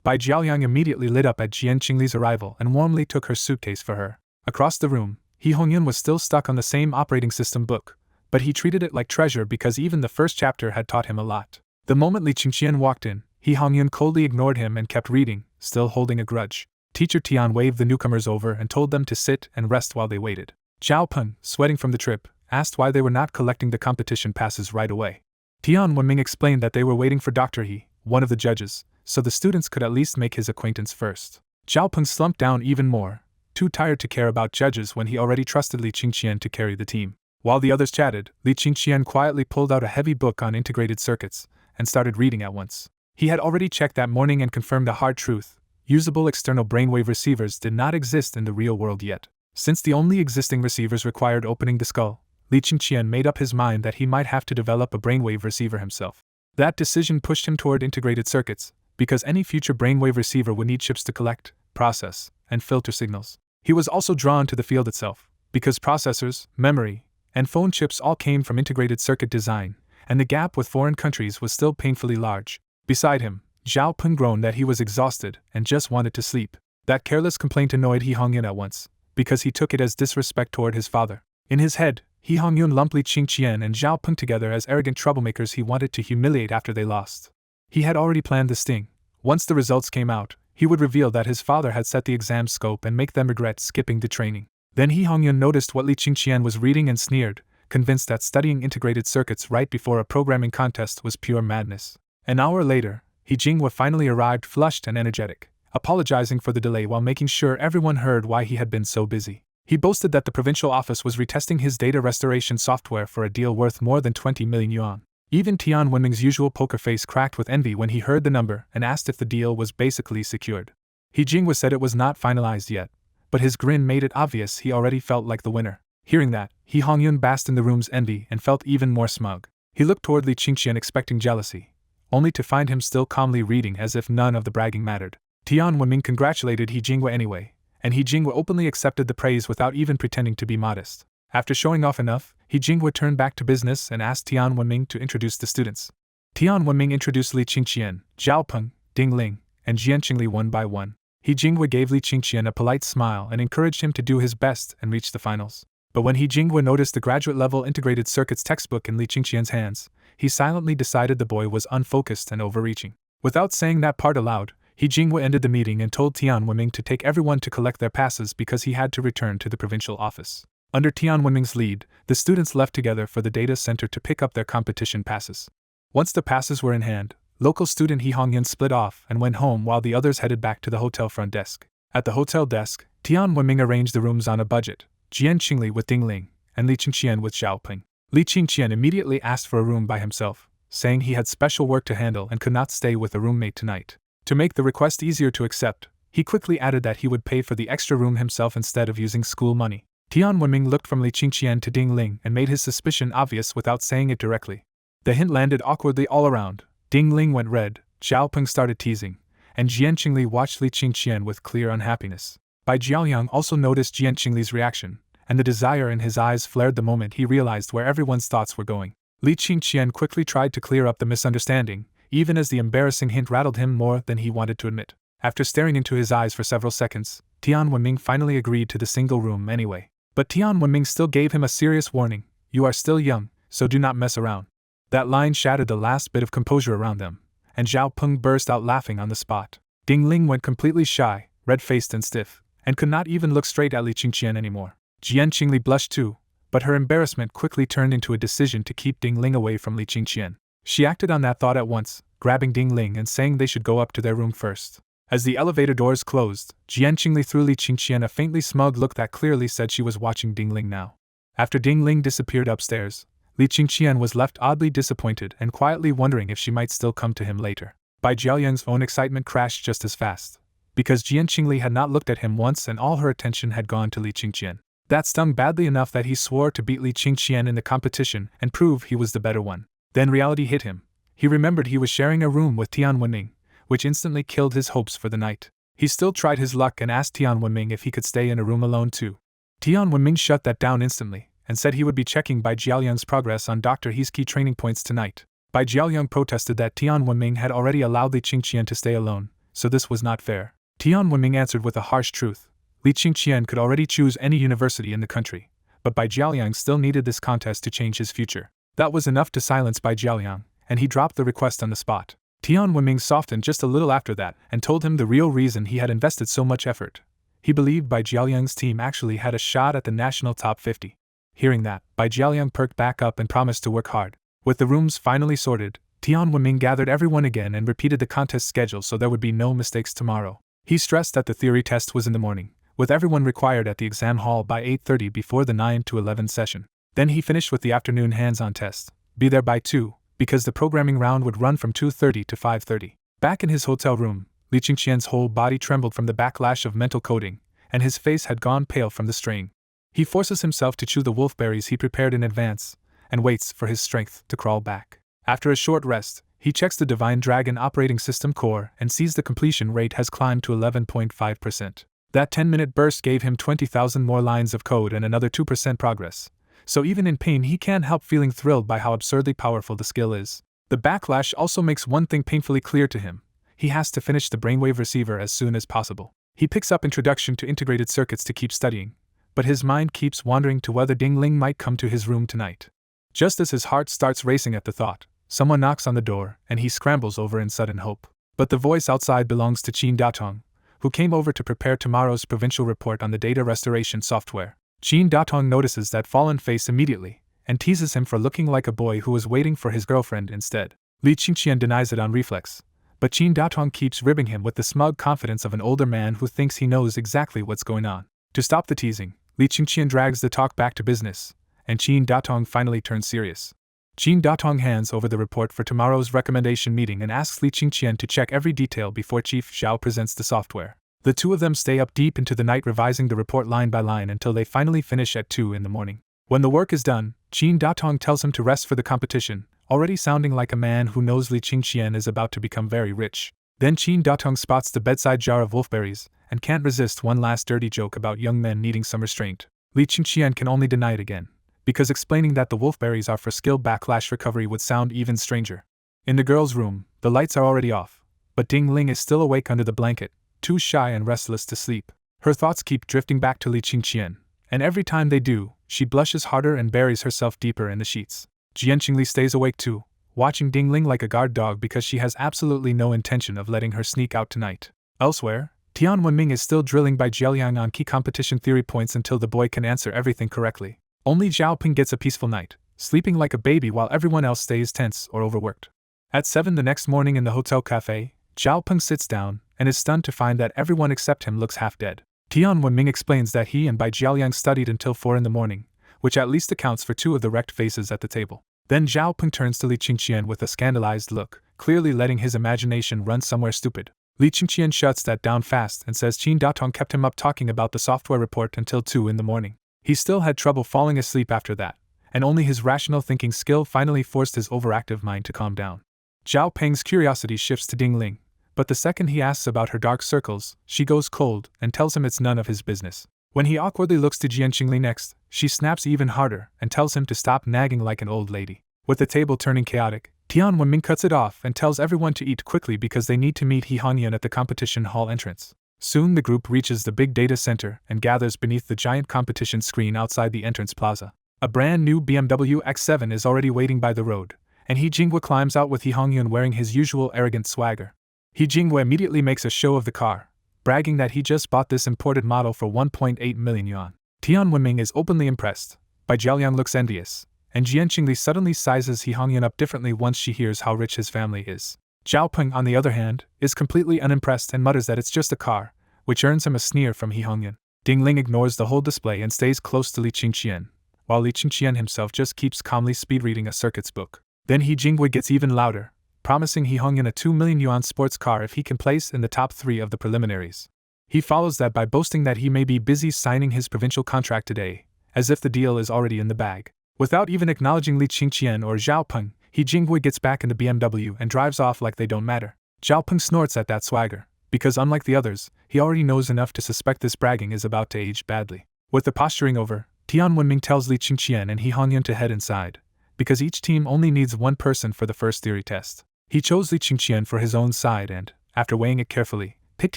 Bai Jiaoyang immediately lit up at Jian Qingli's arrival and warmly took her suitcase for her. Across the room, He Hongyun was still stuck on the same operating system book, but he treated it like treasure because even the first chapter had taught him a lot. The moment Li Qingqian walked in, He Hongyun coldly ignored him and kept reading, still holding a grudge. Teacher Tian waved the newcomers over and told them to sit and rest while they waited. Zhao Peng, sweating from the trip, asked why they were not collecting the competition passes right away. Tian Wenming explained that they were waiting for Dr. He, one of the judges, so the students could at least make his acquaintance first. Zhao Peng slumped down even more, too tired to care about judges when he already trusted Li Qingqian to carry the team. While the others chatted, Li Qingqian quietly pulled out a heavy book on integrated circuits and started reading at once. He had already checked that morning and confirmed a hard truth: usable external brainwave receivers did not exist in the real world yet. Since the only existing receivers required opening the skull, Li Qingqian made up his mind that he might have to develop a brainwave receiver himself. That decision pushed him toward integrated circuits, because any future brainwave receiver would need chips to collect, process, and filter signals. He was also drawn to the field itself, because processors, memory, and phone chips all came from integrated circuit design, and the gap with foreign countries was still painfully large. Beside him, Zhao Peng groaned that he was exhausted and just wanted to sleep. That careless complaint annoyed He Hongyun at once, because he took it as disrespect toward his father. In his head, He Hongyun lumped Li Qingqian and Zhao Peng together as arrogant troublemakers he wanted to humiliate after they lost. He had already planned the sting. Once the results came out, he would reveal that his father had set the exam scope and make them regret skipping the training. Then He Hongyun noticed what Li Qingqian was reading and sneered, convinced that studying integrated circuits right before a programming contest was pure madness. An hour later, He Jinghua finally arrived flushed and energetic, apologizing for the delay while making sure everyone heard why he had been so busy. He boasted that the provincial office was retesting his data restoration software for a deal worth more than 20 million yuan. Even Tian Wenming's usual poker face cracked with envy when he heard the number and asked if the deal was basically secured. He Jinghua said it was not finalized yet, but his grin made it obvious he already felt like the winner. Hearing that, He Hongyun basked in the room's envy and felt even more smug. He looked toward Li Qingqian expecting jealousy, only to find him still calmly reading as if none of the bragging mattered. Tian Wenming congratulated He Jinghua anyway, and He Jinghua openly accepted the praise without even pretending to be modest. After showing off enough, He Jinghua turned back to business and asked Tian Wenming to introduce the students. Tian Wenming introduced Li Qingqian, Zhao Peng, Ding Ling, and Jian Qingli one by one. He Jinghua gave Li Qingqian a polite smile and encouraged him to do his best and reach the finals. But when He Jinghua noticed the graduate-level integrated circuits textbook in Li Qingqian's hands, he silently decided the boy was unfocused and overreaching. Without saying that part aloud, He Jinghua ended the meeting and told Tian Wenming to take everyone to collect their passes because he had to return to the provincial office. Under Tian Wenming's lead, the students left together for the data center to pick up their competition passes. Once the passes were in hand, local student He Hongyun split off and went home while the others headed back to the hotel front desk. At the hotel desk, Tian Wenming arranged the rooms on a budget, Jian Qingli with Ding Ling, and Li Qingqian with Xiaoping. Li Qingqian immediately asked for a room by himself, saying he had special work to handle and could not stay with a roommate tonight. To make the request easier to accept, he quickly added that he would pay for the extra room himself instead of using school money. Tian Wenming looked from Li Qingqian to Ding Ling and made his suspicion obvious without saying it directly. The hint landed awkwardly all around. Ding Ling went red, Xiaoping started teasing, and Jian Qingli watched Li Qingqian with clear unhappiness. Bai Jiaoyang also noticed Jian Qingli's reaction, and the desire in his eyes flared the moment he realized where everyone's thoughts were going. Li Qingqian quickly tried to clear up the misunderstanding, even as the embarrassing hint rattled him more than he wanted to admit. After staring into his eyes for several seconds, Tian Wenming finally agreed to the single room anyway. But Tian Wenming still gave him a serious warning: "You are still young, so do not mess around." That line shattered the last bit of composure around them, and Zhao Peng burst out laughing on the spot. Ding Ling went completely shy, red-faced and stiff, and could not even look straight at Li Qingqian anymore. Jian Qingli blushed too, but her embarrassment quickly turned into a decision to keep Ding Ling away from Li Qingqian. She acted on that thought at once, grabbing Ding Ling and saying they should go up to their room first. As the elevator doors closed, Jian Qingli threw Li Qingqian a faintly smug look that clearly said she was watching Ding Ling now. After Ding Ling disappeared upstairs, Li Qingqian was left oddly disappointed and quietly wondering if she might still come to him later. Bai Jiaoyang's own excitement crashed just as fast, because Jian Qingli had not looked at him once and all her attention had gone to Li Qingqian. That stung badly enough that he swore to beat Li Qingqian in the competition and prove he was the better one. Then reality hit him. He remembered he was sharing a room with Tian Wenming, which instantly killed his hopes for the night. He still tried his luck and asked Tian Wenming if he could stay in a room alone too. Tian Wenming shut that down instantly, and said he would be checking Bai Jiaoyang's progress on Dr. He's key training points tonight. Bai Jiaoyang protested that Tian Wenming had already allowed Li Qingqian to stay alone, so this was not fair. Tian Wenming answered with a harsh truth. Li Qingqian could already choose any university in the country, but Bai Jiaoyang still needed this contest to change his future. That was enough to silence Bai Jiaoyang, and he dropped the request on the spot. Tian Wenming softened just a little after that and told him the real reason he had invested so much effort. He believed Bai Jiaoyang's team actually had a shot at the national top 50. Hearing that, Bai Jiaoyang perked back up and promised to work hard. With the rooms finally sorted, Tian Wenming gathered everyone again and repeated the contest schedule so there would be no mistakes tomorrow. He stressed that the theory test was in the morning, with everyone required at the exam hall by 8:30 before the 9 to 11 session. Then he finished with the afternoon hands-on test, be there by 2, because the programming round would run from 2:30 to 5:30. Back in his hotel room, Li Qingqian's whole body trembled from the backlash of mental coding, and his face had gone pale from the strain. He forces himself to chew the wolfberries he prepared in advance, and waits for his strength to crawl back. After a short rest, he checks the Divine Dragon operating system core and sees the completion rate has climbed to 11.5%. That 10-minute burst gave him 20,000 more lines of code and another 2% progress. So even in pain he can't help feeling thrilled by how absurdly powerful the skill is. The backlash also makes one thing painfully clear to him. He has to finish the brainwave receiver as soon as possible. He picks up Introduction to Integrated Circuits to keep studying, but his mind keeps wandering to whether Ding Ling might come to his room tonight. Just as his heart starts racing at the thought, someone knocks on the door and he scrambles over in sudden hope. But the voice outside belongs to Qin Datong, who came over to prepare tomorrow's provincial report on the data restoration software. Qin Datong notices that fallen face immediately, and teases him for looking like a boy who was waiting for his girlfriend instead. Li Qingqian denies it on reflex, but Qin Datong keeps ribbing him with the smug confidence of an older man who thinks he knows exactly what's going on. To stop the teasing, Li Qingqian drags the talk back to business, and Qin Datong finally turns serious. Qin Datong hands over the report for tomorrow's recommendation meeting and asks Li Qingqian to check every detail before Chief Zhao presents the software. The two of them stay up deep into the night revising the report line by line until they finally finish at 2 in the morning. When the work is done, Qin Datong tells him to rest for the competition, already sounding like a man who knows Li Qingqian is about to become very rich. Then Qin Datong spots the bedside jar of wolfberries, and can't resist one last dirty joke about young men needing some restraint. Li Qingqian can only deny it again, because explaining that the wolfberries are for skill backlash recovery would sound even stranger. In the girls' room, the lights are already off, but Ding Ling is still awake under the blanket, too shy and restless to sleep. Her thoughts keep drifting back to Li Qingqian, and every time they do, she blushes harder and buries herself deeper in the sheets. Jian Qingli stays awake too, watching Ding Ling like a guard dog because she has absolutely no intention of letting her sneak out tonight. Elsewhere, Tian Wenming is still drilling Bai Jiaoyang on key competition theory points until the boy can answer everything correctly. Only Zhao Ping gets a peaceful night, sleeping like a baby while everyone else stays tense or overworked. At 7 the next morning in the hotel cafe, Zhao Peng sits down and is stunned to find that everyone except him looks half dead. Tian Wenming explains that he and Bai Jiaoliang studied until 4 in the morning, which at least accounts for 2 of the wrecked faces at the table. Then Zhao Peng turns to Li Qingqian with a scandalized look, clearly letting his imagination run somewhere stupid. Li Qingqian shuts that down fast and says Qin Daotong kept him up talking about the software report until 2 in the morning. He still had trouble falling asleep after that, and only his rational thinking skill finally forced his overactive mind to calm down. Zhao Peng's curiosity shifts to Ding Ling, but the second he asks about her dark circles, she goes cold and tells him it's none of his business. When he awkwardly looks to Jian Qingli next, she snaps even harder and tells him to stop nagging like an old lady. With the table turning chaotic, Tian Wenming cuts it off and tells everyone to eat quickly because they need to meet He Hongyan at the competition hall entrance. Soon the group reaches the big data center and gathers beneath the giant competition screen outside the entrance plaza. A brand new BMW X7 is already waiting by the road, and He Jinghua climbs out with He Hongyan wearing his usual arrogant swagger. He Jinghua immediately makes a show of the car, bragging that he just bought this imported model for 1.8 million yuan. Tian Wenming is openly impressed, Bai Jiaoliang looks envious, and Jian Qingli suddenly sizes He Hongyan up differently once she hears how rich his family is. Zhao Peng, on the other hand, is completely unimpressed and mutters that it's just a car, which earns him a sneer from He Hongyan. Ding Ling ignores the whole display and stays close to Li Qingqian, while Li Qingqian himself just keeps calmly speed-reading a circuits book. Then He Jinghua gets even louder, promising He Hongyan a 2 million yuan sports car if he can place in the top 3 of the preliminaries. He follows that by boasting that he may be busy signing his provincial contract today, as if the deal is already in the bag. Without even acknowledging Li Qingqian or Zhao Peng, He Jinghua gets back in the BMW and drives off like they don't matter. Zhao Peng snorts at that swagger, because unlike the others, he already knows enough to suspect this bragging is about to age badly. With the posturing over, Tian Wenming tells Li Qingqian and He Hongyan to head inside, because each team only needs one person for the first theory test. He chose Li Qingqian for his own side and, after weighing it carefully, picked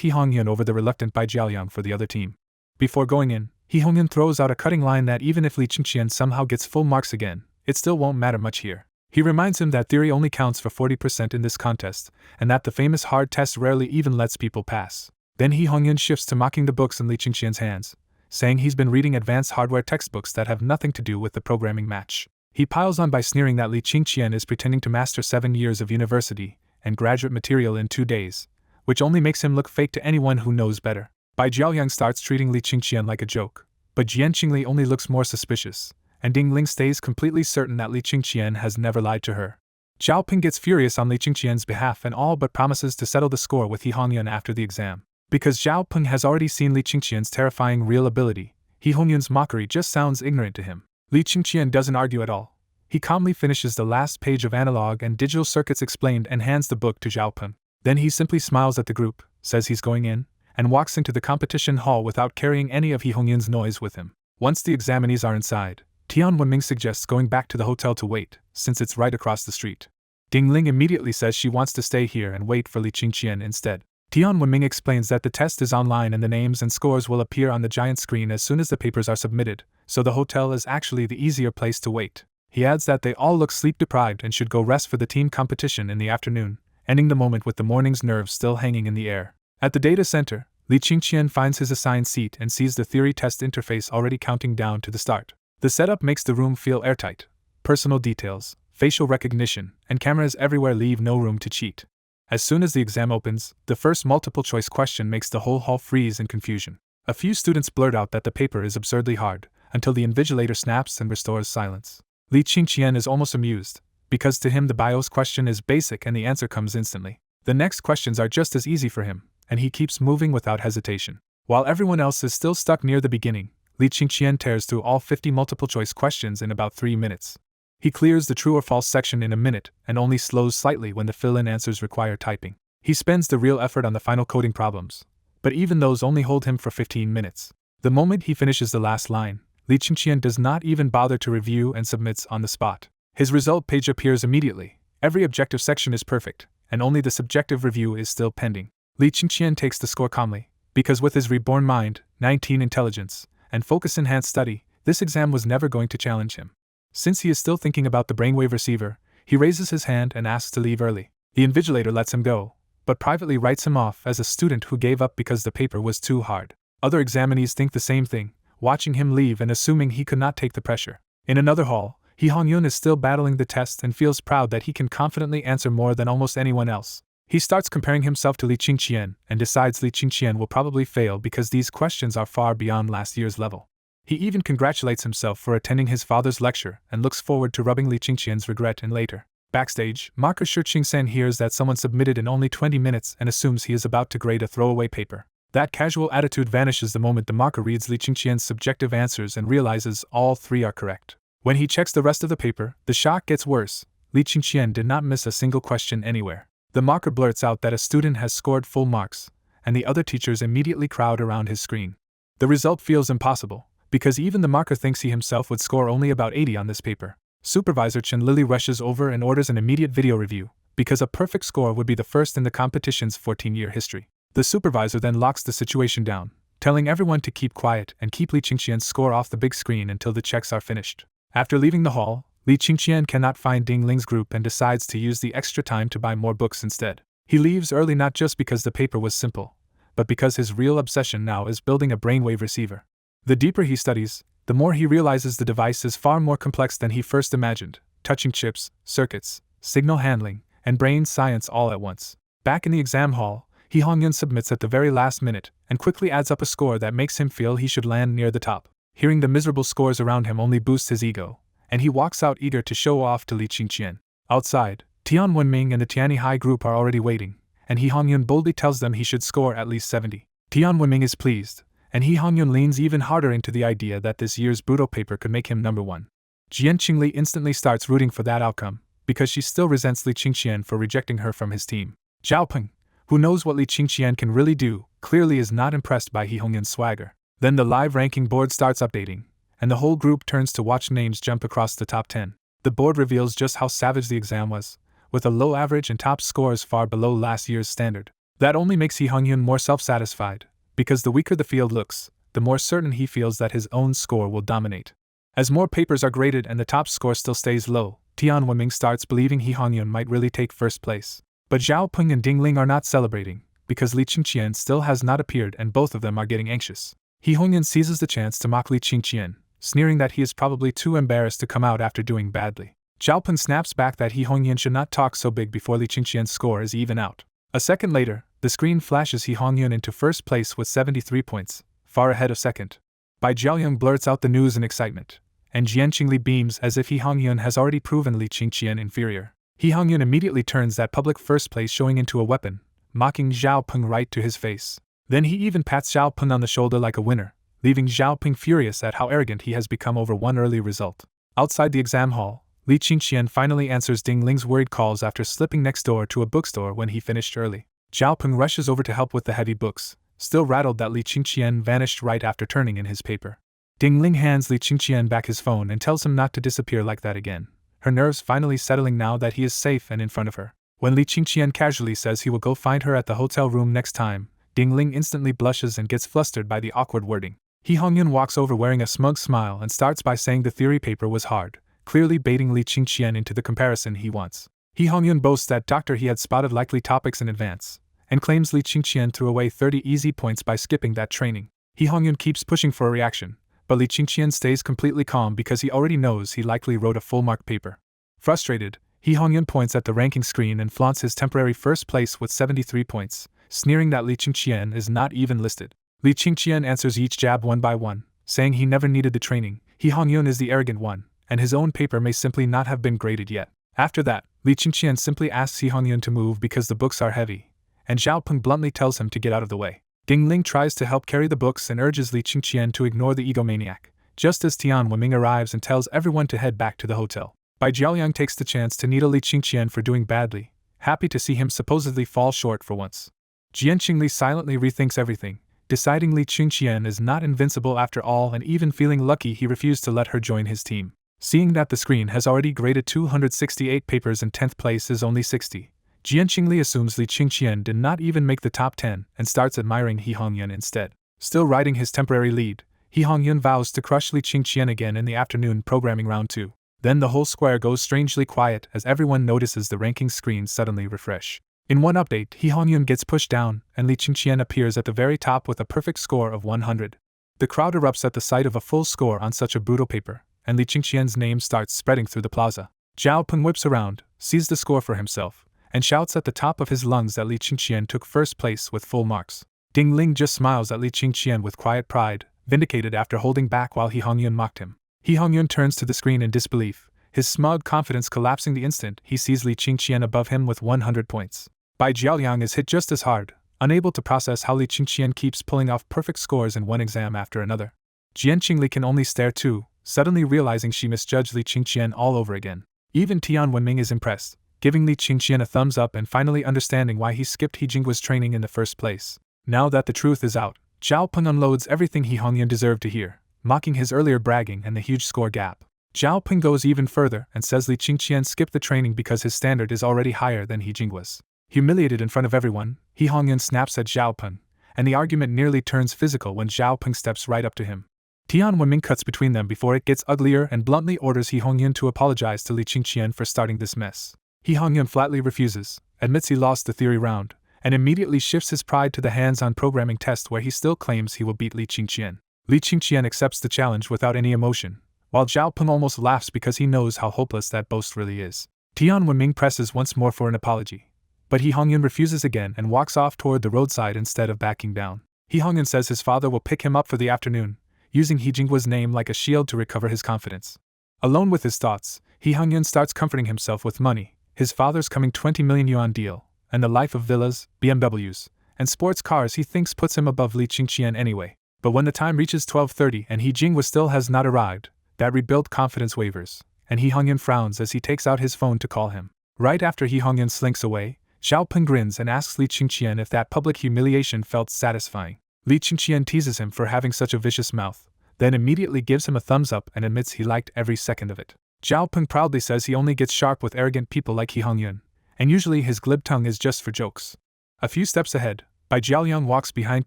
He Hongyan over the reluctant Bai Jiaoliang for the other team. Before going in, He Hongyan throws out a cutting line that even if Li Qingqian somehow gets full marks again, it still won't matter much here. He reminds him that theory only counts for 40% in this contest, and that the famous hard test rarely even lets people pass. Then He Hongyan shifts to mocking the books in Li Qingqian's hands, saying he's been reading advanced hardware textbooks that have nothing to do with the programming match. He piles on by sneering that Li Qingqian is pretending to master 7 years of university and graduate material in 2 days, which only makes him look fake to anyone who knows better. Bai Jiaoliang starts treating Li Qingqian like a joke, but Jian Qingli only looks more suspicious, and Ding Ling stays completely certain that Li Qingqian has never lied to her. Zhao Peng gets furious on Li Qingqian's behalf and all but promises to settle the score with He Hongyan after the exam. Because Zhao Peng has already seen Li Qingqian's terrifying real ability, He Hongyan's mockery just sounds ignorant to him. Li Qingqian doesn't argue at all. He calmly finishes the last page of analog and digital circuits explained and hands the book to Zhao Peng. Then he simply smiles at the group, says he's going in, and walks into the competition hall without carrying any of He Hongyan's noise with him. Once the examinees are inside, Tian Wenming suggests going back to the hotel to wait, since it's right across the street. Ding Ling immediately says she wants to stay here and wait for Li Qingqian instead. Tian Wenming explains that the test is online and the names and scores will appear on the giant screen as soon as the papers are submitted, so the hotel is actually the easier place to wait. He adds that they all look sleep-deprived and should go rest for the team competition in the afternoon, ending the moment with the morning's nerves still hanging in the air. At the data center, Li Qingqian finds his assigned seat and sees the theory test interface already counting down to the start. The setup makes the room feel airtight. Personal details, facial recognition, and cameras everywhere leave no room to cheat. As soon as the exam opens, the first multiple-choice question makes the whole hall freeze in confusion. A few students blurt out that the paper is absurdly hard, until the invigilator snaps and restores silence. Li Qingqian is almost amused, because to him the BIOS question is basic and the answer comes instantly. The next questions are just as easy for him, and he keeps moving without hesitation. While everyone else is still stuck near the beginning, Li Qingqian tears through all 50 multiple-choice questions in about 3 minutes. He clears the true or false section in a minute and only slows slightly when the fill-in answers require typing. He spends the real effort on the final coding problems, but even those only hold him for 15 minutes. The moment he finishes the last line, Li Qingqian does not even bother to review and submits on the spot. His result page appears immediately. Every objective section is perfect, and only the subjective review is still pending. Li Qingqian takes the score calmly, because with his reborn mind, 19 intelligence, and focus-enhanced study, this exam was never going to challenge him. Since he is still thinking about the brainwave receiver, he raises his hand and asks to leave early. The invigilator lets him go, but privately writes him off as a student who gave up because the paper was too hard. Other examinees think the same thing, watching him leave and assuming he could not take the pressure. In another hall, Hee Hong-yoon is still battling the test and feels proud that he can confidently answer more than almost anyone else. He starts comparing himself to Lee Qingqian and decides Lee Qingqian will probably fail because these questions are far beyond last year's level. He even congratulates himself for attending his father's lecture and looks forward to rubbing Lee Qingqian's regret in later. Backstage, marker Shi Qingsen hears that someone submitted in only 20 minutes and assumes he is about to grade a throwaway paper. That casual attitude vanishes the moment the marker reads Lee Qingqian's subjective answers and realizes all 3 are correct. When he checks the rest of the paper, the shock gets worse. Lee Qingqian did not miss a single question anywhere. The marker blurts out that a student has scored full marks, and the other teachers immediately crowd around his screen. The result feels impossible, because even the marker thinks he himself would score only about 80 on this paper. Supervisor Chen Lily rushes over and orders an immediate video review, because a perfect score would be the first in the competition's 14-year history. The supervisor then locks the situation down, telling everyone to keep quiet and keep Lee Qingqian's score off the big screen until the checks are finished. After leaving the hall, Lee Qingqian cannot find Ding Ling's group and decides to use the extra time to buy more books instead. He leaves early not just because the paper was simple, but because his real obsession now is building a brainwave receiver. The deeper he studies, the more he realizes the device is far more complex than he first imagined, touching chips, circuits, signal handling, and brain science all at once. Back in the exam hall, Hee Hong-yoon submits at the very last minute and quickly adds up a score that makes him feel he should land near the top. Hearing the miserable scores around him only boosts his ego, and he walks out eager to show off to Lee Qingqian. Outside, Tian Wenming and the Tianyi High group are already waiting, and Hee Hong-yoon boldly tells them he should score at least 70. Tian Wenming is pleased, and Hee Hong-yoon leans even harder into the idea that this year's Budo paper could make him number 1. Jian Qingli instantly starts rooting for that outcome, because she still resents Lee Qingqian for rejecting her from his team. Zhao Peng, who knows what Lee Qingqian can really do, clearly is not impressed by Hee Hong-yoon's swagger. Then the live ranking board starts updating, and the whole group turns to watch names jump across the top 10. The board reveals just how savage the exam was, with a low average and top scores far below last year's standard. That only makes Hee Hong-yoon more self-satisfied, because the weaker the field looks, the more certain he feels that his own score will dominate. As more papers are graded and the top score still stays low, Tian Wenming starts believing Hee Hong-yoon might really take first place. But Zhao Peng and Ding Ling are not celebrating, because Lee Qingqian still has not appeared and both of them are getting anxious. Hee Hong-yoon seizes the chance to mock Lee Qingqian, sneering that he is probably too embarrassed to come out after doing badly. Zhao Peng snaps back that Hee Hong-yoon should not talk so big before Lee Qingqian's score is even out. A second later, the screen flashes Hee Hong-yoon into first place with 73 points, far ahead of second. Bai Jiaoyang blurts out the news in excitement, and Jian Qingli beams as if Hee Hong-yoon has already proven Lee Qingqian inferior. Hee Hong-yoon immediately turns that public first place showing into a weapon, mocking Zhao Peng right to his face. Then he even pats Zhao Peng on the shoulder like a winner, leaving Zhao Peng furious at how arrogant he has become over one early result. Outside the exam hall, Lee Qingqian finally answers Ding Ling's worried calls after slipping next door to a bookstore when he finished early. Zhao Peng rushes over to help with the heavy books, still rattled that Lee Qingqian vanished right after turning in his paper. Ding Ling hands Lee Qingqian back his phone and tells him not to disappear like that again, her nerves finally settling now that he is safe and in front of her. When Lee Qingqian casually says he will go find her at the hotel room next time, Ding Ling instantly blushes and gets flustered by the awkward wording. Hee Hong-yoon walks over wearing a smug smile and starts by saying the theory paper was hard, clearly baiting Lee Qingqian into the comparison he wants. Hee Hong-yoon boasts that Doctor he had spotted likely topics in advance, and claims Lee Qingqian threw away 30 easy points by skipping that training. Hee Hong-yoon keeps pushing for a reaction, but Lee Qingqian stays completely calm because he already knows he likely wrote a full-mark paper. Frustrated, Hee Hong-yoon points at the ranking screen and flaunts his temporary first place with 73 points, sneering that Lee Qingqian is not even listed. Lee Qingqian answers each jab one by one, saying he never needed the training, Hee Hong-yoon is the arrogant one, and his own paper may simply not have been graded yet. After that, Lee Qingqian simply asks Hee Hong-yoon to move because the books are heavy, and Zhao Peng bluntly tells him to get out of the way. Ding Ling tries to help carry the books and urges Lee Qingqian to ignore the egomaniac, just as Tian Wenming arrives and tells everyone to head back to the hotel. Bai Jiaoyang takes the chance to needle Lee Qingqian for doing badly, happy to see him supposedly fall short for once. Jian Qingli silently rethinks everything, deciding Lee Qingqian is not invincible after all and even feeling lucky he refused to let her join his team. Seeing that the screen has already graded 268 papers and 10th place is only 60, Jian Qingli assumes Lee Qingqian did not even make the top 10 and starts admiring Hee Hong-yoon instead. Still riding his temporary lead, Hee Hong-yoon vows to crush Lee Qingqian again in the afternoon programming round 2. Then the whole square goes strangely quiet as everyone notices the ranking screen suddenly refresh. In one update, Hee Hong-yoon gets pushed down and Lee Qingqian appears at the very top with a perfect score of 100. The crowd erupts at the sight of a full score on such a brutal paper, and Li Qingqian's name starts spreading through the plaza. Zhao Peng whips around, sees the score for himself, and shouts at the top of his lungs that Li Qingqian took first place with full marks. Ding Ling just smiles at Li Qingqian with quiet pride, vindicated after holding back while He Hongyun mocked him. He Hongyun turns to the screen in disbelief, his smug confidence collapsing the instant he sees Li Qingqian above him with 100 points. Bai Jiaoliang is hit just as hard, unable to process how Li Qingqian keeps pulling off perfect scores in one exam after another. Jian Qingli can only stare too, suddenly realizing she misjudged Li Qingqian all over again. Even Tian Wenming is impressed, giving Li Qingqian a thumbs up and finally understanding why he skipped He Jinggua's training in the first place. Now that the truth is out, Zhao Peng unloads everything He Hongyun deserved to hear, mocking his earlier bragging and the huge score gap. Zhao Peng goes even further and says Li Qingqian skipped the training because his standard is already higher than He Jinggua's. Humiliated in front of everyone, He Hongyun snaps at Zhao Peng, and the argument nearly turns physical when Zhao Peng steps right up to him. Tian Wenming cuts between them before it gets uglier and bluntly orders He Hongyun to apologize to Li Qingqian for starting this mess. He Hongyun flatly refuses, admits he lost the theory round, and immediately shifts his pride to the hands-on programming test where he still claims he will beat Li Qingqian. Li Qingqian accepts the challenge without any emotion, while Zhao Peng almost laughs because he knows how hopeless that boast really is. Tian Wenming presses once more for an apology, but He Hongyun refuses again and walks off toward the roadside instead of backing down. He Hongyun says his father will pick him up for the afternoon, using He Jinggua's name like a shield to recover his confidence. Alone with his thoughts, He Hongyun starts comforting himself with money, his father's coming 20 million yuan deal, and the life of villas, BMWs, and sports cars he thinks puts him above Li Qingqian anyway. But when the time reaches 12:30 and He Jinggua still has not arrived, that rebuilt confidence wavers, and He Hongyun frowns as he takes out his phone to call him. Right after He Hongyun slinks away, Zhao Peng grins and asks Li Qingqian if that public humiliation felt satisfying. Li Qingqian teases him for having such a vicious mouth, then immediately gives him a thumbs up and admits he liked every second of it. Zhao Peng proudly says he only gets sharp with arrogant people like He Hongyun, and usually his glib tongue is just for jokes. A few steps ahead, Bai Jiaoliang walks behind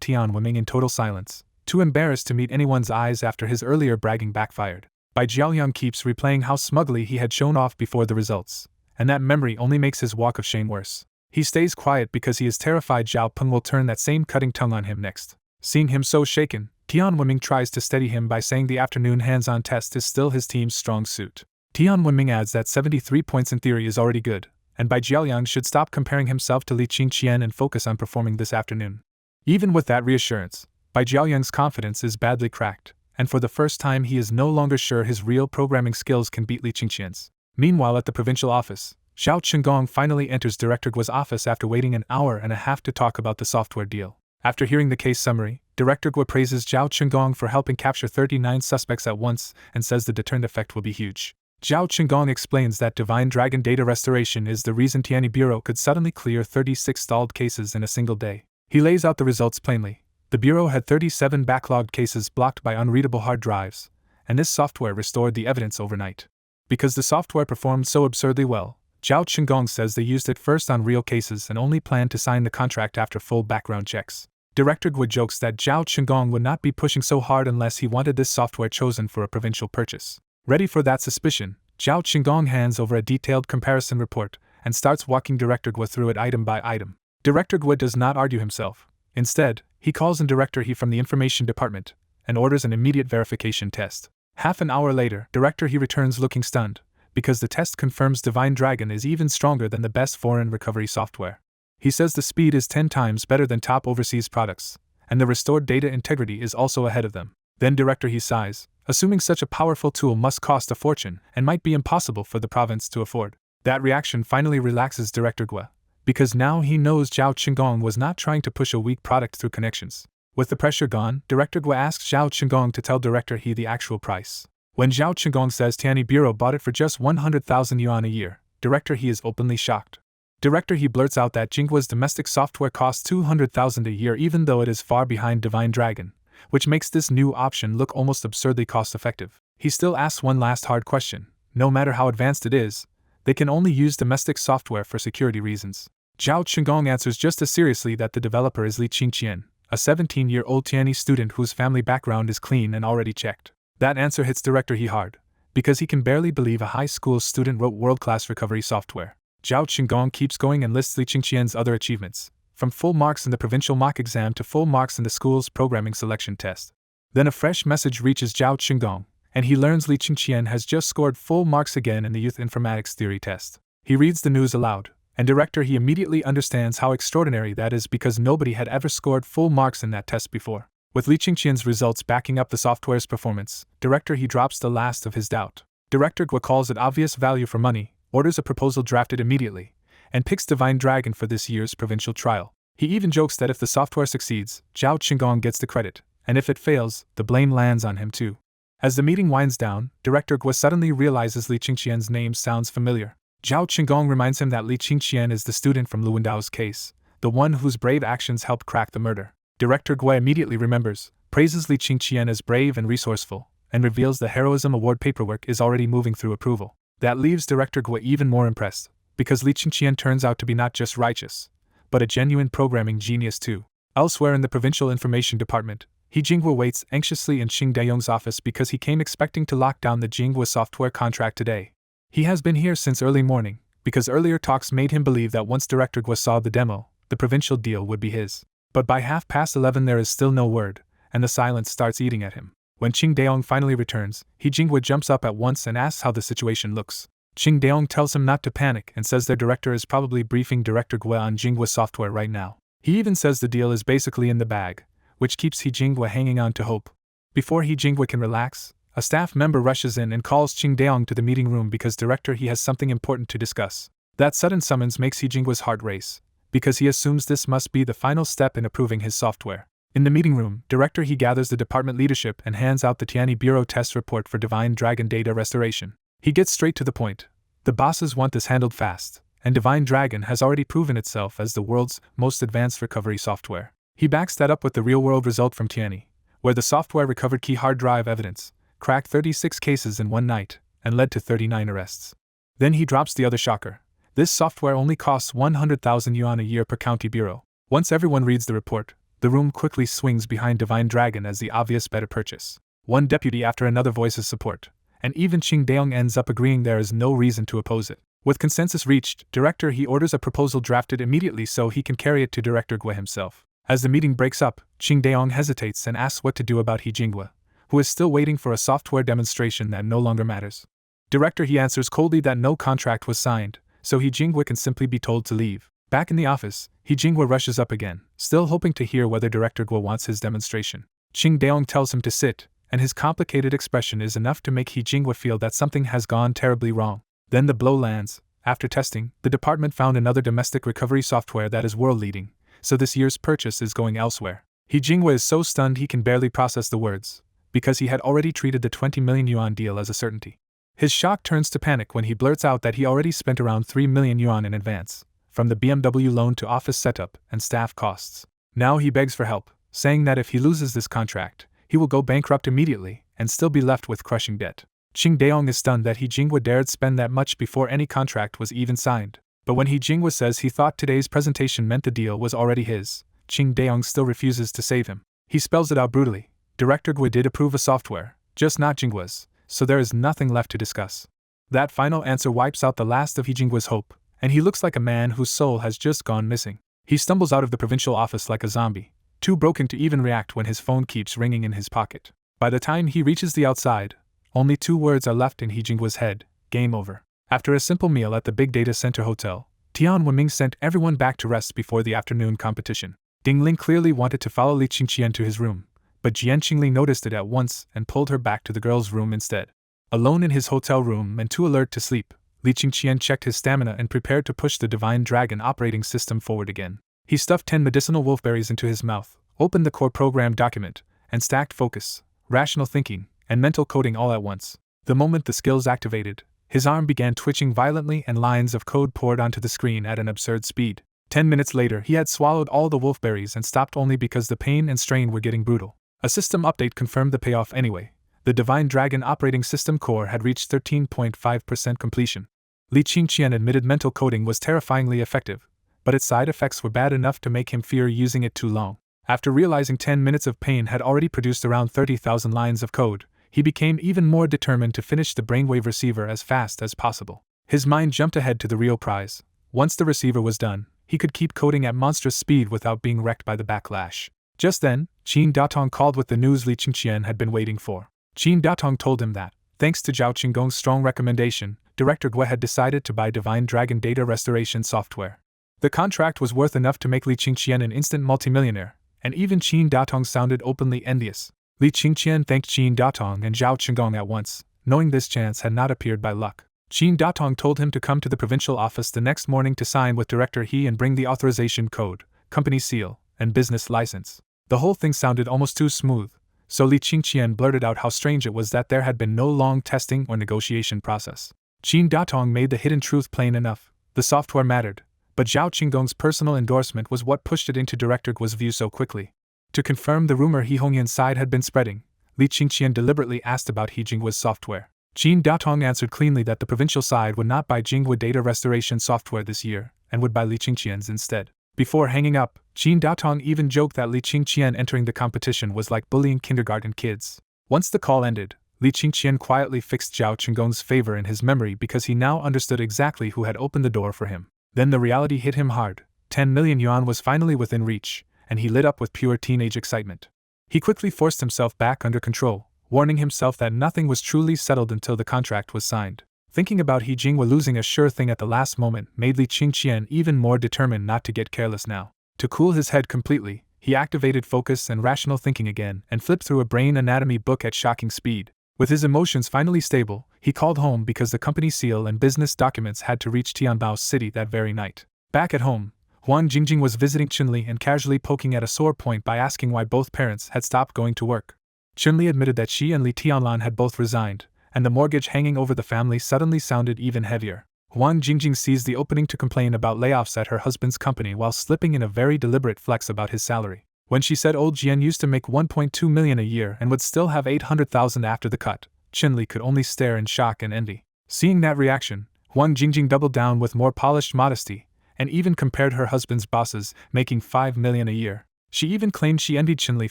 Tian Wenming in total silence, too embarrassed to meet anyone's eyes after his earlier bragging backfired. Bai Jiaoliang keeps replaying how smugly he had shown off before the results, and that memory only makes his walk of shame worse. He stays quiet because he is terrified Zhao Peng will turn that same cutting tongue on him next. Seeing him so shaken, Tian Wenming tries to steady him by saying the afternoon hands-on test is still his team's strong suit. Tian Wenming adds that 73 points in theory is already good, and Bai Jiaoliang should stop comparing himself to Li Qingqian and focus on performing this afternoon. Even with that reassurance, Bai Jiaoliang's confidence is badly cracked, and for the first time he is no longer sure his real programming skills can beat Li Qingqian's. Meanwhile at the provincial office, Xiao Qinggong finally enters Director Guo's office after waiting an hour and a half to talk about the software deal. After hearing the case summary, Director Guo praises Zhao Qinggong for helping capture 39 suspects at once and says the deterrent effect will be huge. Zhao Qinggong explains that Divine Dragon data restoration is the reason Tianyi Bureau could suddenly clear 36 stalled cases in a single day. He lays out the results plainly. The Bureau had 37 backlogged cases blocked by unreadable hard drives, and this software restored the evidence overnight. Because the software performed so absurdly well, Zhao Qinggong says they used it first on real cases and only planned to sign the contract after full background checks. Director Guo jokes that Zhao Qinggong would not be pushing so hard unless he wanted this software chosen for a provincial purchase. Ready for that suspicion, Zhao Qinggong hands over a detailed comparison report and starts walking Director Guo through it item by item. Director Guo does not argue himself. Instead, he calls in Director He from the Information Department and orders an immediate verification test. Half an hour later, Director He returns looking stunned, because the test confirms Divine Dragon is even stronger than the best foreign recovery software. He says the speed is 10 times better than top overseas products, and the restored data integrity is also ahead of them. Then Director He sighs, assuming such a powerful tool must cost a fortune and might be impossible for the province to afford. That reaction finally relaxes Director Guo, because now he knows Zhao Qinggong was not trying to push a weak product through connections. With the pressure gone, Director Guo asks Zhao Qinggong to tell Director He the actual price. When Zhao Qinggong says Tianyi Bureau bought it for just 100,000 yuan a year, Director He is openly shocked. Director He blurts out that Jinggua's domestic software costs 200,000 a year even though it is far behind Divine Dragon, which makes this new option look almost absurdly cost-effective. He still asks one last hard question. No matter how advanced it is, they can only use domestic software for security reasons. Zhao Qinggong answers just as seriously that the developer is Li Qingqian, a 17-year-old Tianyi student whose family background is clean and already checked. That answer hits Director He hard, because he can barely believe a high school student wrote world-class recovery software. Zhao Qinggong keeps going and lists Li Qingqian's other achievements, from full marks in the provincial mock exam to full marks in the school's programming selection test. Then a fresh message reaches Zhao Qinggong, and he learns Li Qingqian has just scored full marks again in the youth informatics theory test. He reads the news aloud, and Director he immediately understands how extraordinary that is because nobody had ever scored full marks in that test before. With Li Qingqian's results backing up the software's performance, Director he drops the last of his doubt. Director Gua calls it obvious value for money, orders a proposal drafted immediately, and picks Divine Dragon for this year's provincial trial. He even jokes that if the software succeeds, Zhao Qinggong gets the credit, and if it fails, the blame lands on him too. As the meeting winds down, Director Gua suddenly realizes Li Qingqian's name sounds familiar. Zhao Qinggong reminds him that Li Qingqian is the student from Lu Wendao's case, the one whose brave actions helped crack the murder. Director Gua immediately remembers, praises Li Qingqian as brave and resourceful, and reveals the Heroism Award paperwork is already moving through approval. That leaves Director Gua even more impressed, because Li Qingqian turns out to be not just righteous, but a genuine programming genius too. Elsewhere in the Provincial Information Department, He Jinghua waits anxiously in Xing Dayong's office because he came expecting to lock down the Jinghua software contract today. He has been here since early morning, because earlier talks made him believe that once Director Gua saw the demo, the provincial deal would be his. But by 11:30 there is still no word, and the silence starts eating at him. When Xing Dayong finally returns, He Jinghua jumps up at once and asks how the situation looks. Xing Dayong tells him not to panic and says their director is probably briefing Director Gua on Jinghua software right now. He even says the deal is basically in the bag, which keeps He Jinghua hanging on to hope. Before He Jinghua can relax, a staff member rushes in and calls Xing Dayong to the meeting room because Director he has something important to discuss. That sudden summons makes He Jinghua's heart race, because he assumes this must be the final step in approving his software. In the meeting room, Director he gathers the department leadership and hands out the Tianyi Bureau test report for Divine Dragon data restoration. He gets straight to the point. The bosses want this handled fast, and Divine Dragon has already proven itself as the world's most advanced recovery software. He backs that up with the real-world result from Tianyi, where the software recovered key hard drive evidence, cracked 36 cases in one night, and led to 39 arrests. Then he drops the other shocker. This software only costs 100,000 yuan a year per county bureau. Once everyone reads the report, the room quickly swings behind Divine Dragon as the obvious better purchase. One deputy after another voices support, and even Xing Dayong ends up agreeing there is no reason to oppose it. With consensus reached, Director he orders a proposal drafted immediately so he can carry it to Director Gua himself. As the meeting breaks up, Xing Dayong hesitates and asks what to do about He Jinghua, who is still waiting for a software demonstration that no longer matters. Director he answers coldly that no contract was signed, so He Jinghua can simply be told to leave. Back in the office, He Jinghua rushes up again, still hoping to hear whether Director Gua wants his demonstration. Xing Dayong tells him to sit, and his complicated expression is enough to make He Jinghua feel that something has gone terribly wrong. Then the blow lands. After testing, the department found another domestic recovery software that is world-leading, so this year's purchase is going elsewhere. He Jinghua is so stunned he can barely process the words, because he had already treated the 20 million yuan deal as a certainty. His shock turns to panic when he blurts out that he already spent around 3 million yuan in advance, from the BMW loan to office setup and staff costs. Now he begs for help, saying that if he loses this contract, he will go bankrupt immediately and still be left with crushing debt. Xing Dayong is stunned that He Jinghua dared spend that much before any contract was even signed. But when He Jinghua says he thought today's presentation meant the deal was already his, Xing Dayong still refuses to save him. He spells it out brutally. Director Gua did approve a software, just not Jinghua's, so there is nothing left to discuss. That final answer wipes out the last of He Jinghua's hope, and he looks like a man whose soul has just gone missing. He stumbles out of the provincial office like a zombie, too broken to even react when his phone keeps ringing in his pocket. By the time he reaches the outside, only 2 words are left in He Jinghua's head: game over. After a simple meal at the Big Data Center Hotel, Tian Wenming sent everyone back to rest before the afternoon competition. Ding Ling clearly wanted to follow Li Qingqian to his room, but Jian Qingli noticed it at once and pulled her back to the girl's room instead. Alone in his hotel room and too alert to sleep, Li Qingqian checked his stamina and prepared to push the Divine Dragon operating system forward again. He stuffed 10 medicinal wolfberries into his mouth, opened the core program document, and stacked focus, rational thinking, and mental coding all at once. The moment the skills activated, his arm began twitching violently and lines of code poured onto the screen at an absurd speed. 10 minutes later he had swallowed all the wolfberries and stopped only because the pain and strain were getting brutal. A system update confirmed the payoff anyway. The Divine Dragon operating system core had reached 13.5% completion. Li Qingqian admitted mental coding was terrifyingly effective, but its side effects were bad enough to make him fear using it too long. After realizing 10 minutes of pain had already produced around 30,000 lines of code, he became even more determined to finish the brainwave receiver as fast as possible. His mind jumped ahead to the real prize. Once the receiver was done, he could keep coding at monstrous speed without being wrecked by the backlash. Just then, Qin Datong called with the news Li Qingqian had been waiting for. Qin Datong told him that, thanks to Zhao Qinggong's strong recommendation, Director Gue had decided to buy Divine Dragon data restoration software. The contract was worth enough to make Li Qingqian an instant multimillionaire, and even Qin Datong sounded openly envious. Li Qingqian thanked Qin Datong and Zhao Qinggong at once, knowing this chance had not appeared by luck. Qin Datong told him to come to the provincial office the next morning to sign with Director He and bring the authorization code, company seal, and business license. The whole thing sounded almost too smooth, so Li Qingqian blurted out how strange it was that there had been no long testing or negotiation process. Qin Datong made the hidden truth plain enough: the software mattered, but Zhao Qinggong's personal endorsement was what pushed it into Director Gue's view so quickly. To confirm the rumor He Hongyan's side had been spreading, Li Qingqian deliberately asked about He Jinghua's software. Qin Datong answered cleanly that the provincial side would not buy Jinghua data restoration software this year, and would buy Li Qingqian's instead. Before hanging up, Qin Datong even joked that Li Qingqian entering the competition was like bullying kindergarten kids. Once the call ended, Li Qingqian quietly fixed Zhao Qinggong's favor in his memory because he now understood exactly who had opened the door for him. Then the reality hit him hard. 10 million yuan was finally within reach, and he lit up with pure teenage excitement. He quickly forced himself back under control, warning himself that nothing was truly settled until the contract was signed. Thinking about He Jinghua losing a sure thing at the last moment made Li Qingqian even more determined not to get careless now. To cool his head completely, he activated focus and rational thinking again and flipped through a brain anatomy book at shocking speed. With his emotions finally stable, he called home because the company seal and business documents had to reach Tianbao City that very night. Back at home, Huang Jingjing was visiting Chunli and casually poking at a sore point by asking why both parents had stopped going to work. Chunli admitted that she and Li Tianlan had both resigned, and the mortgage hanging over the family suddenly sounded even heavier. Huang Jingjing seized the opening to complain about layoffs at her husband's company while slipping in a very deliberate flex about his salary. When she said old Jian used to make 1.2 million a year and would still have 800,000 after the cut, Qinli could only stare in shock and envy. Seeing that reaction, Huang Jingjing doubled down with more polished modesty, and even compared her husband's bosses, making 5 million a year. She even claimed she envied Qinli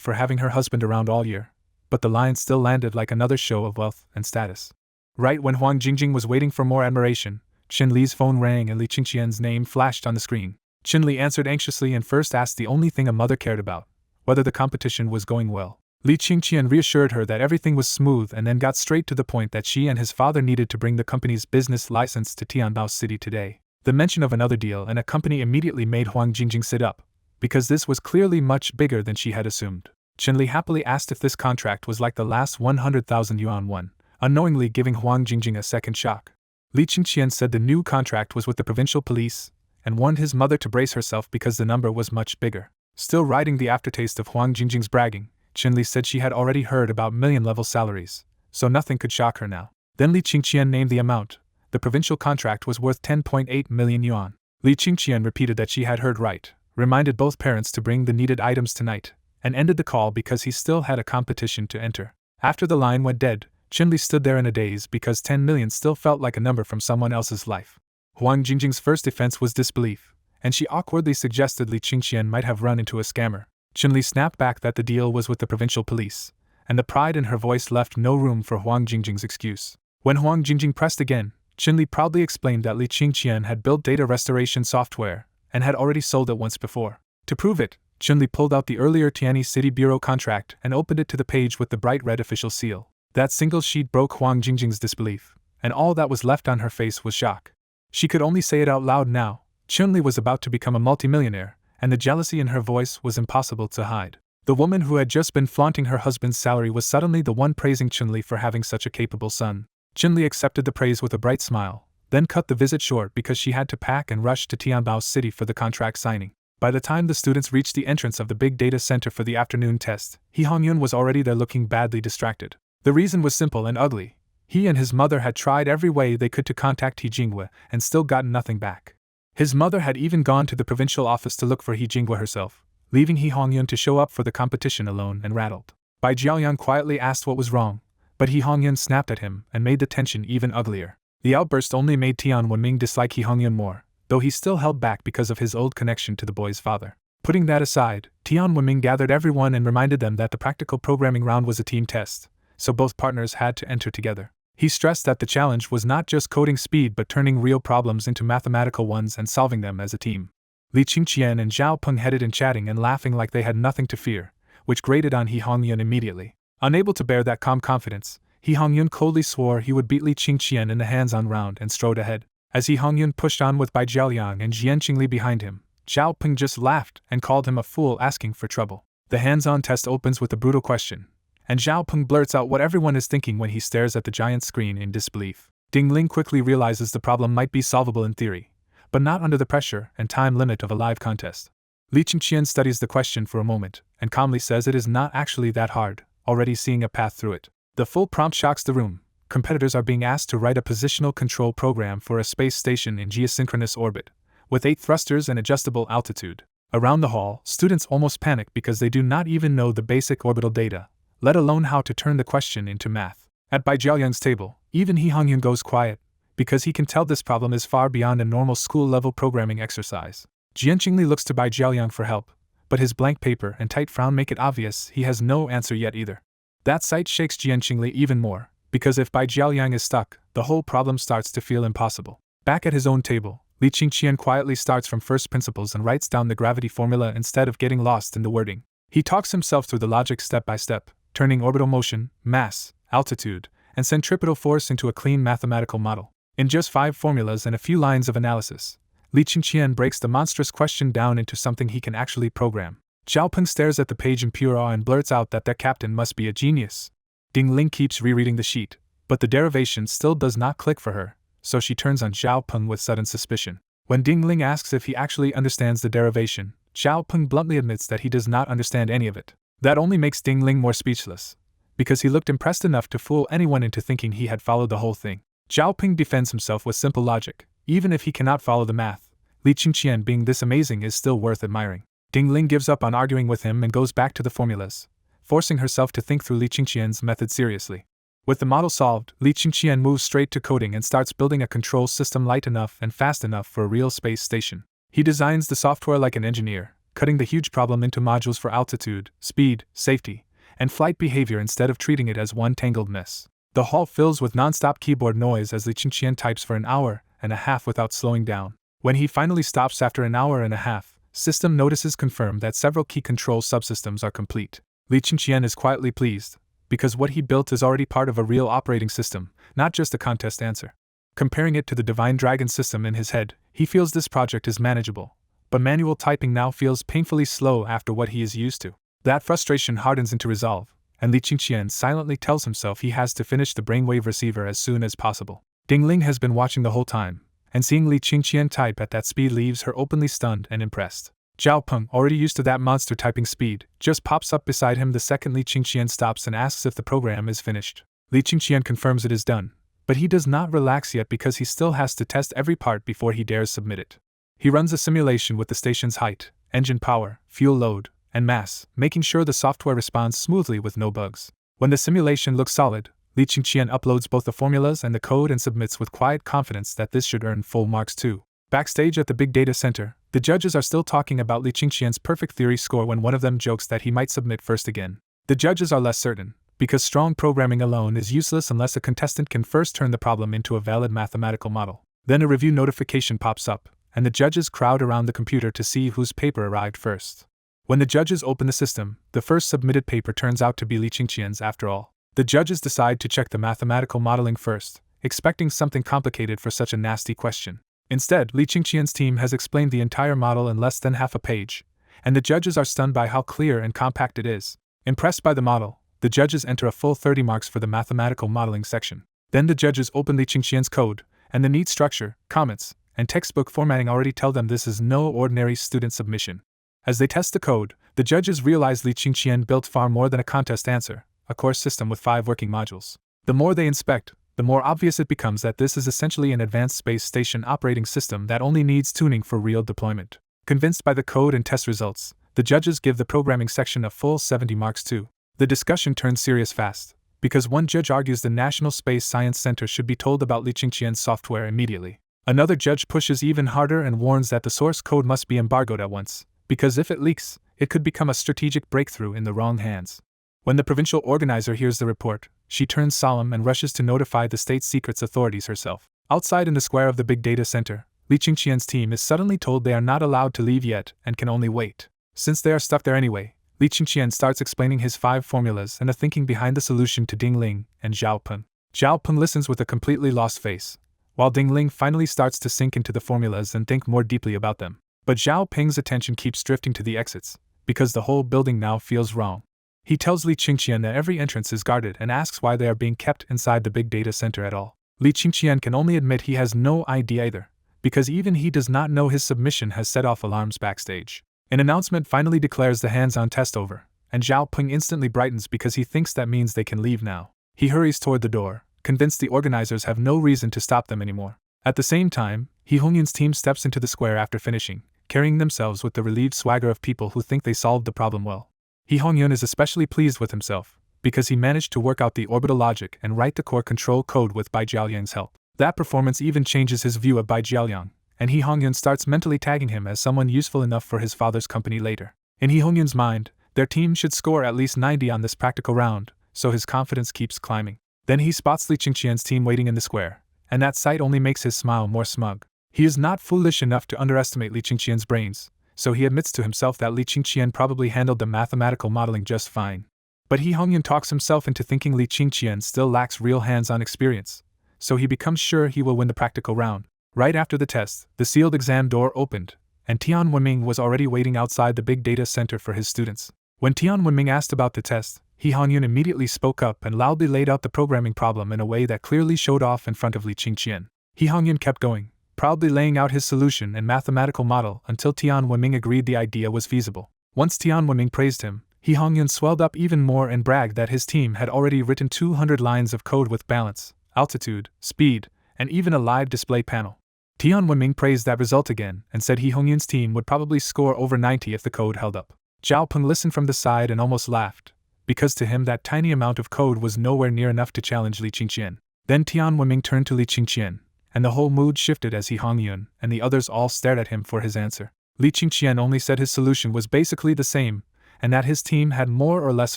for having her husband around all year, but the line still landed like another show of wealth and status. Right when Huang Jingjing was waiting for more admiration, Qinli's phone rang and Li Qingqian's name flashed on the screen. Qinli answered anxiously and first asked the only thing a mother cared about: whether the competition was going well. Li Qingqian reassured her that everything was smooth and then got straight to the point that she and his father needed to bring the company's business license to Tianbao City today. The mention of another deal and a company immediately made Huang Jingjing sit up, because this was clearly much bigger than she had assumed. Qinli happily asked if this contract was like the last 100,000 yuan one, unknowingly giving Huang Jingjing a second shock. Li Qingqian said the new contract was with the provincial police, and warned his mother to brace herself because the number was much bigger. Still riding the aftertaste of Huang Jingjing's bragging, Qinli said she had already heard about million-level salaries, so nothing could shock her now. Then Li Qingqian named the amount. The provincial contract was worth 10.8 million yuan. Li Qingqian repeated that she had heard right, reminded both parents to bring the needed items tonight, and ended the call because he still had a competition to enter. After the line went dead, Qinli stood there in a daze because 10 million still felt like a number from someone else's life. Huang Jingjing's first defense was disbelief, and she awkwardly suggested Li Qingqian might have run into a scammer. Qinli snapped back that the deal was with the provincial police, and the pride in her voice left no room for Huang Jingjing's excuse. When Huang Jingjing pressed again, Qinli proudly explained that Li Qingqian had built data restoration software and had already sold it once before. To prove it, Qinli pulled out the earlier Tianyi City Bureau contract and opened it to the page with the bright red official seal. That single sheet broke Huang Jingjing's disbelief, and all that was left on her face was shock. She could only say it out loud now. Qinli was about to become a multimillionaire, and the jealousy in her voice was impossible to hide. The woman who had just been flaunting her husband's salary was suddenly the one praising Qinli for having such a capable son. Qinli accepted the praise with a bright smile, then cut the visit short because she had to pack and rush to Tianbao City for the contract signing. By the time the students reached the entrance of the big data center for the afternoon test, He Hongyun was already there looking badly distracted. The reason was simple and ugly. He and his mother had tried every way they could to contact He Jinghua and still gotten nothing back. His mother had even gone to the provincial office to look for He Jinghua herself, leaving He Hongyun to show up for the competition alone and rattled. Bai Jiaoyan quietly asked what was wrong, but He Hongyun snapped at him and made the tension even uglier. The outburst only made Tian Wenming dislike He Hongyun more, though he still held back because of his old connection to the boy's father. Putting that aside, Tian Wenming gathered everyone and reminded them that the practical programming round was a team test, so both partners had to enter together. He stressed that the challenge was not just coding speed but turning real problems into mathematical ones and solving them as a team. Li Qingqian and Zhao Peng headed in chatting and laughing like they had nothing to fear, which grated on He Hongyun immediately. Unable to bear that calm confidence, He Hongyun coldly swore he would beat Li Qingqian in the hands-on round and strode ahead. As He Hongyun pushed on with Bai Jiaoliang and Jian Qingli behind him, Zhao Peng just laughed and called him a fool asking for trouble. The hands-on test opens with a brutal question, and Zhao Peng blurts out what everyone is thinking when he stares at the giant screen in disbelief. Ding Ling quickly realizes the problem might be solvable in theory, but not under the pressure and time limit of a live contest. Li Qingqian studies the question for a moment and calmly says it is not actually that hard, already seeing a path through it. The full prompt shocks the room. Competitors are being asked to write a positional control program for a space station in geosynchronous orbit, with 8 thrusters and adjustable altitude. Around the hall, students almost panic because they do not even know the basic orbital data, let alone how to turn the question into math. At Bai Jiaoliang's table, even He Hongyun goes quiet, because he can tell this problem is far beyond a normal school-level programming exercise. Jian Qingli looks to Bai Jiaoliang for help, but his blank paper and tight frown make it obvious he has no answer yet either. That sight shakes Jian Qingli even more, because if Bai Jiaoliang is stuck, the whole problem starts to feel impossible. Back at his own table, Li Qingqian quietly starts from first principles and writes down the gravity formula instead of getting lost in the wording. He talks himself through the logic step by step, turning orbital motion, mass, altitude, and centripetal force into a clean mathematical model. In just 5 formulas and a few lines of analysis, Li Qingqian breaks the monstrous question down into something he can actually program. Zhao Peng stares at the page in pure awe and blurts out that their captain must be a genius. Ding Ling keeps rereading the sheet, but the derivation still does not click for her, so she turns on Zhao Peng with sudden suspicion. When Ding Ling asks if he actually understands the derivation, Zhao Peng bluntly admits that he does not understand any of it. That only makes Ding Ling more speechless, because he looked impressed enough to fool anyone into thinking he had followed the whole thing. Zhao Peng defends himself with simple logic. Even if he cannot follow the math, Li Qingqian being this amazing is still worth admiring. Ding Ling gives up on arguing with him and goes back to the formulas, forcing herself to think through Li Qingqian's method seriously. With the model solved, Li Qingqian moves straight to coding and starts building a control system light enough and fast enough for a real space station. He designs the software like an engineer, cutting the huge problem into modules for altitude, speed, safety, and flight behavior instead of treating it as one tangled mess. The hall fills with non-stop keyboard noise as Li Qingqian types for an hour and a half without slowing down. When he finally stops after an hour and a half, system notices confirm that several key control subsystems are complete. Li Qingqian is quietly pleased, because what he built is already part of a real operating system, not just a contest answer. Comparing it to the Divine Dragon system in his head, he feels this project is manageable, but manual typing now feels painfully slow after what he is used to. That frustration hardens into resolve, and Li Qingqian silently tells himself he has to finish the brainwave receiver as soon as possible. Ding Ling has been watching the whole time, and seeing Li Qingqian type at that speed leaves her openly stunned and impressed. Zhao Peng, already used to that monster typing speed, just pops up beside him the second Li Qingqian stops and asks if the program is finished. Li Qingqian confirms it is done, but he does not relax yet because he still has to test every part before he dares submit it. He runs a simulation with the station's height, engine power, fuel load, and mass, making sure the software responds smoothly with no bugs. When the simulation looks solid, Li Qingqian uploads both the formulas and the code and submits with quiet confidence that this should earn full marks too. Backstage at the big data center, the judges are still talking about Li Qingqian's perfect theory score when one of them jokes that he might submit first again. The judges are less certain, because strong programming alone is useless unless a contestant can first turn the problem into a valid mathematical model. Then a review notification pops up, and the judges crowd around the computer to see whose paper arrived first. When the judges open the system, the first submitted paper turns out to be Li Qingqian's after all. The judges decide to check the mathematical modeling first, expecting something complicated for such a nasty question. Instead, Li Qingqian's team has explained the entire model in less than half a page, and the judges are stunned by how clear and compact it is. Impressed by the model, the judges enter a full 30 marks for the mathematical modeling section. Then the judges open Li Qingqian's code, and the neat structure, comments, and textbook formatting already tell them this is no ordinary student submission. As they test the code, the judges realize Li Qingqian built far more than a contest answer, a course system with 5 working modules. The more they inspect, the more obvious it becomes that this is essentially an advanced space station operating system that only needs tuning for real deployment. Convinced by the code and test results, the judges give the programming section a full 70 marks too. The discussion turns serious fast, because one judge argues the National Space Science Center should be told about Li Qingqian's software immediately. Another judge pushes even harder and warns that the source code must be embargoed at once, because if it leaks, it could become a strategic breakthrough in the wrong hands. When the provincial organizer hears the report, she turns solemn and rushes to notify the state secrets authorities herself. Outside in the square of the big data center, Li Qingqian's team is suddenly told they are not allowed to leave yet and can only wait. Since they are stuck there anyway, Li Qingqian starts explaining his 5 formulas and the thinking behind the solution to Ding Ling and Zhao Peng. Zhao Peng listens with a completely lost face, while Ding Ling finally starts to sink into the formulas and think more deeply about them. But Zhao Peng's attention keeps drifting to the exits, because the whole building now feels wrong. He tells Li Qingqian that every entrance is guarded and asks why they are being kept inside the big data center at all. Li Qingqian can only admit he has no idea either, because even he does not know his submission has set off alarms backstage. An announcement finally declares the hands-on test over, and Zhao Peng instantly brightens because he thinks that means they can leave now. He hurries toward the door, convinced the organizers have no reason to stop them anymore. At the same time, He Hongyun's team steps into the square after finishing, carrying themselves with the relieved swagger of people who think they solved the problem well. He Hongyun is especially pleased with himself, because he managed to work out the orbital logic and write the core control code with Bai Jiaoliang's help. That performance even changes his view of Bai Jiaoliang, and He Hongyun starts mentally tagging him as someone useful enough for his father's company later. In He Hongyun's mind, their team should score at least 90 on this practical round, so his confidence keeps climbing. Then he spots Li Qingqian's team waiting in the square, and that sight only makes his smile more smug. He is not foolish enough to underestimate Li Qingqian's brains, so he admits to himself that Li Qingqian probably handled the mathematical modeling just fine. But He Hongyun talks himself into thinking Li Qingqian still lacks real hands-on experience, so he becomes sure he will win the practical round. Right after the test, the sealed exam door opened, and Tian Wenming was already waiting outside the big data center for his students. When Tian Wenming asked about the test, He Hongyun immediately spoke up and loudly laid out the programming problem in a way that clearly showed off in front of Li Qingqian. He Hongyun kept going, proudly laying out his solution and mathematical model until Tian Wenming agreed the idea was feasible. Once Tian Wenming praised him, He Hongyun swelled up even more and bragged that his team had already written 200 lines of code with balance, altitude, speed, and even a live display panel. Tian Wenming praised that result again and said He Hongyun's team would probably score over 90 if the code held up. Zhao Peng listened from the side and almost laughed, because to him that tiny amount of code was nowhere near enough to challenge Li Qingqian. Then Tian Wenming turned to Li Qingqian, and the whole mood shifted as He Hongyun and the others all stared at him for his answer. Li Qingqian only said his solution was basically the same, and that his team had more or less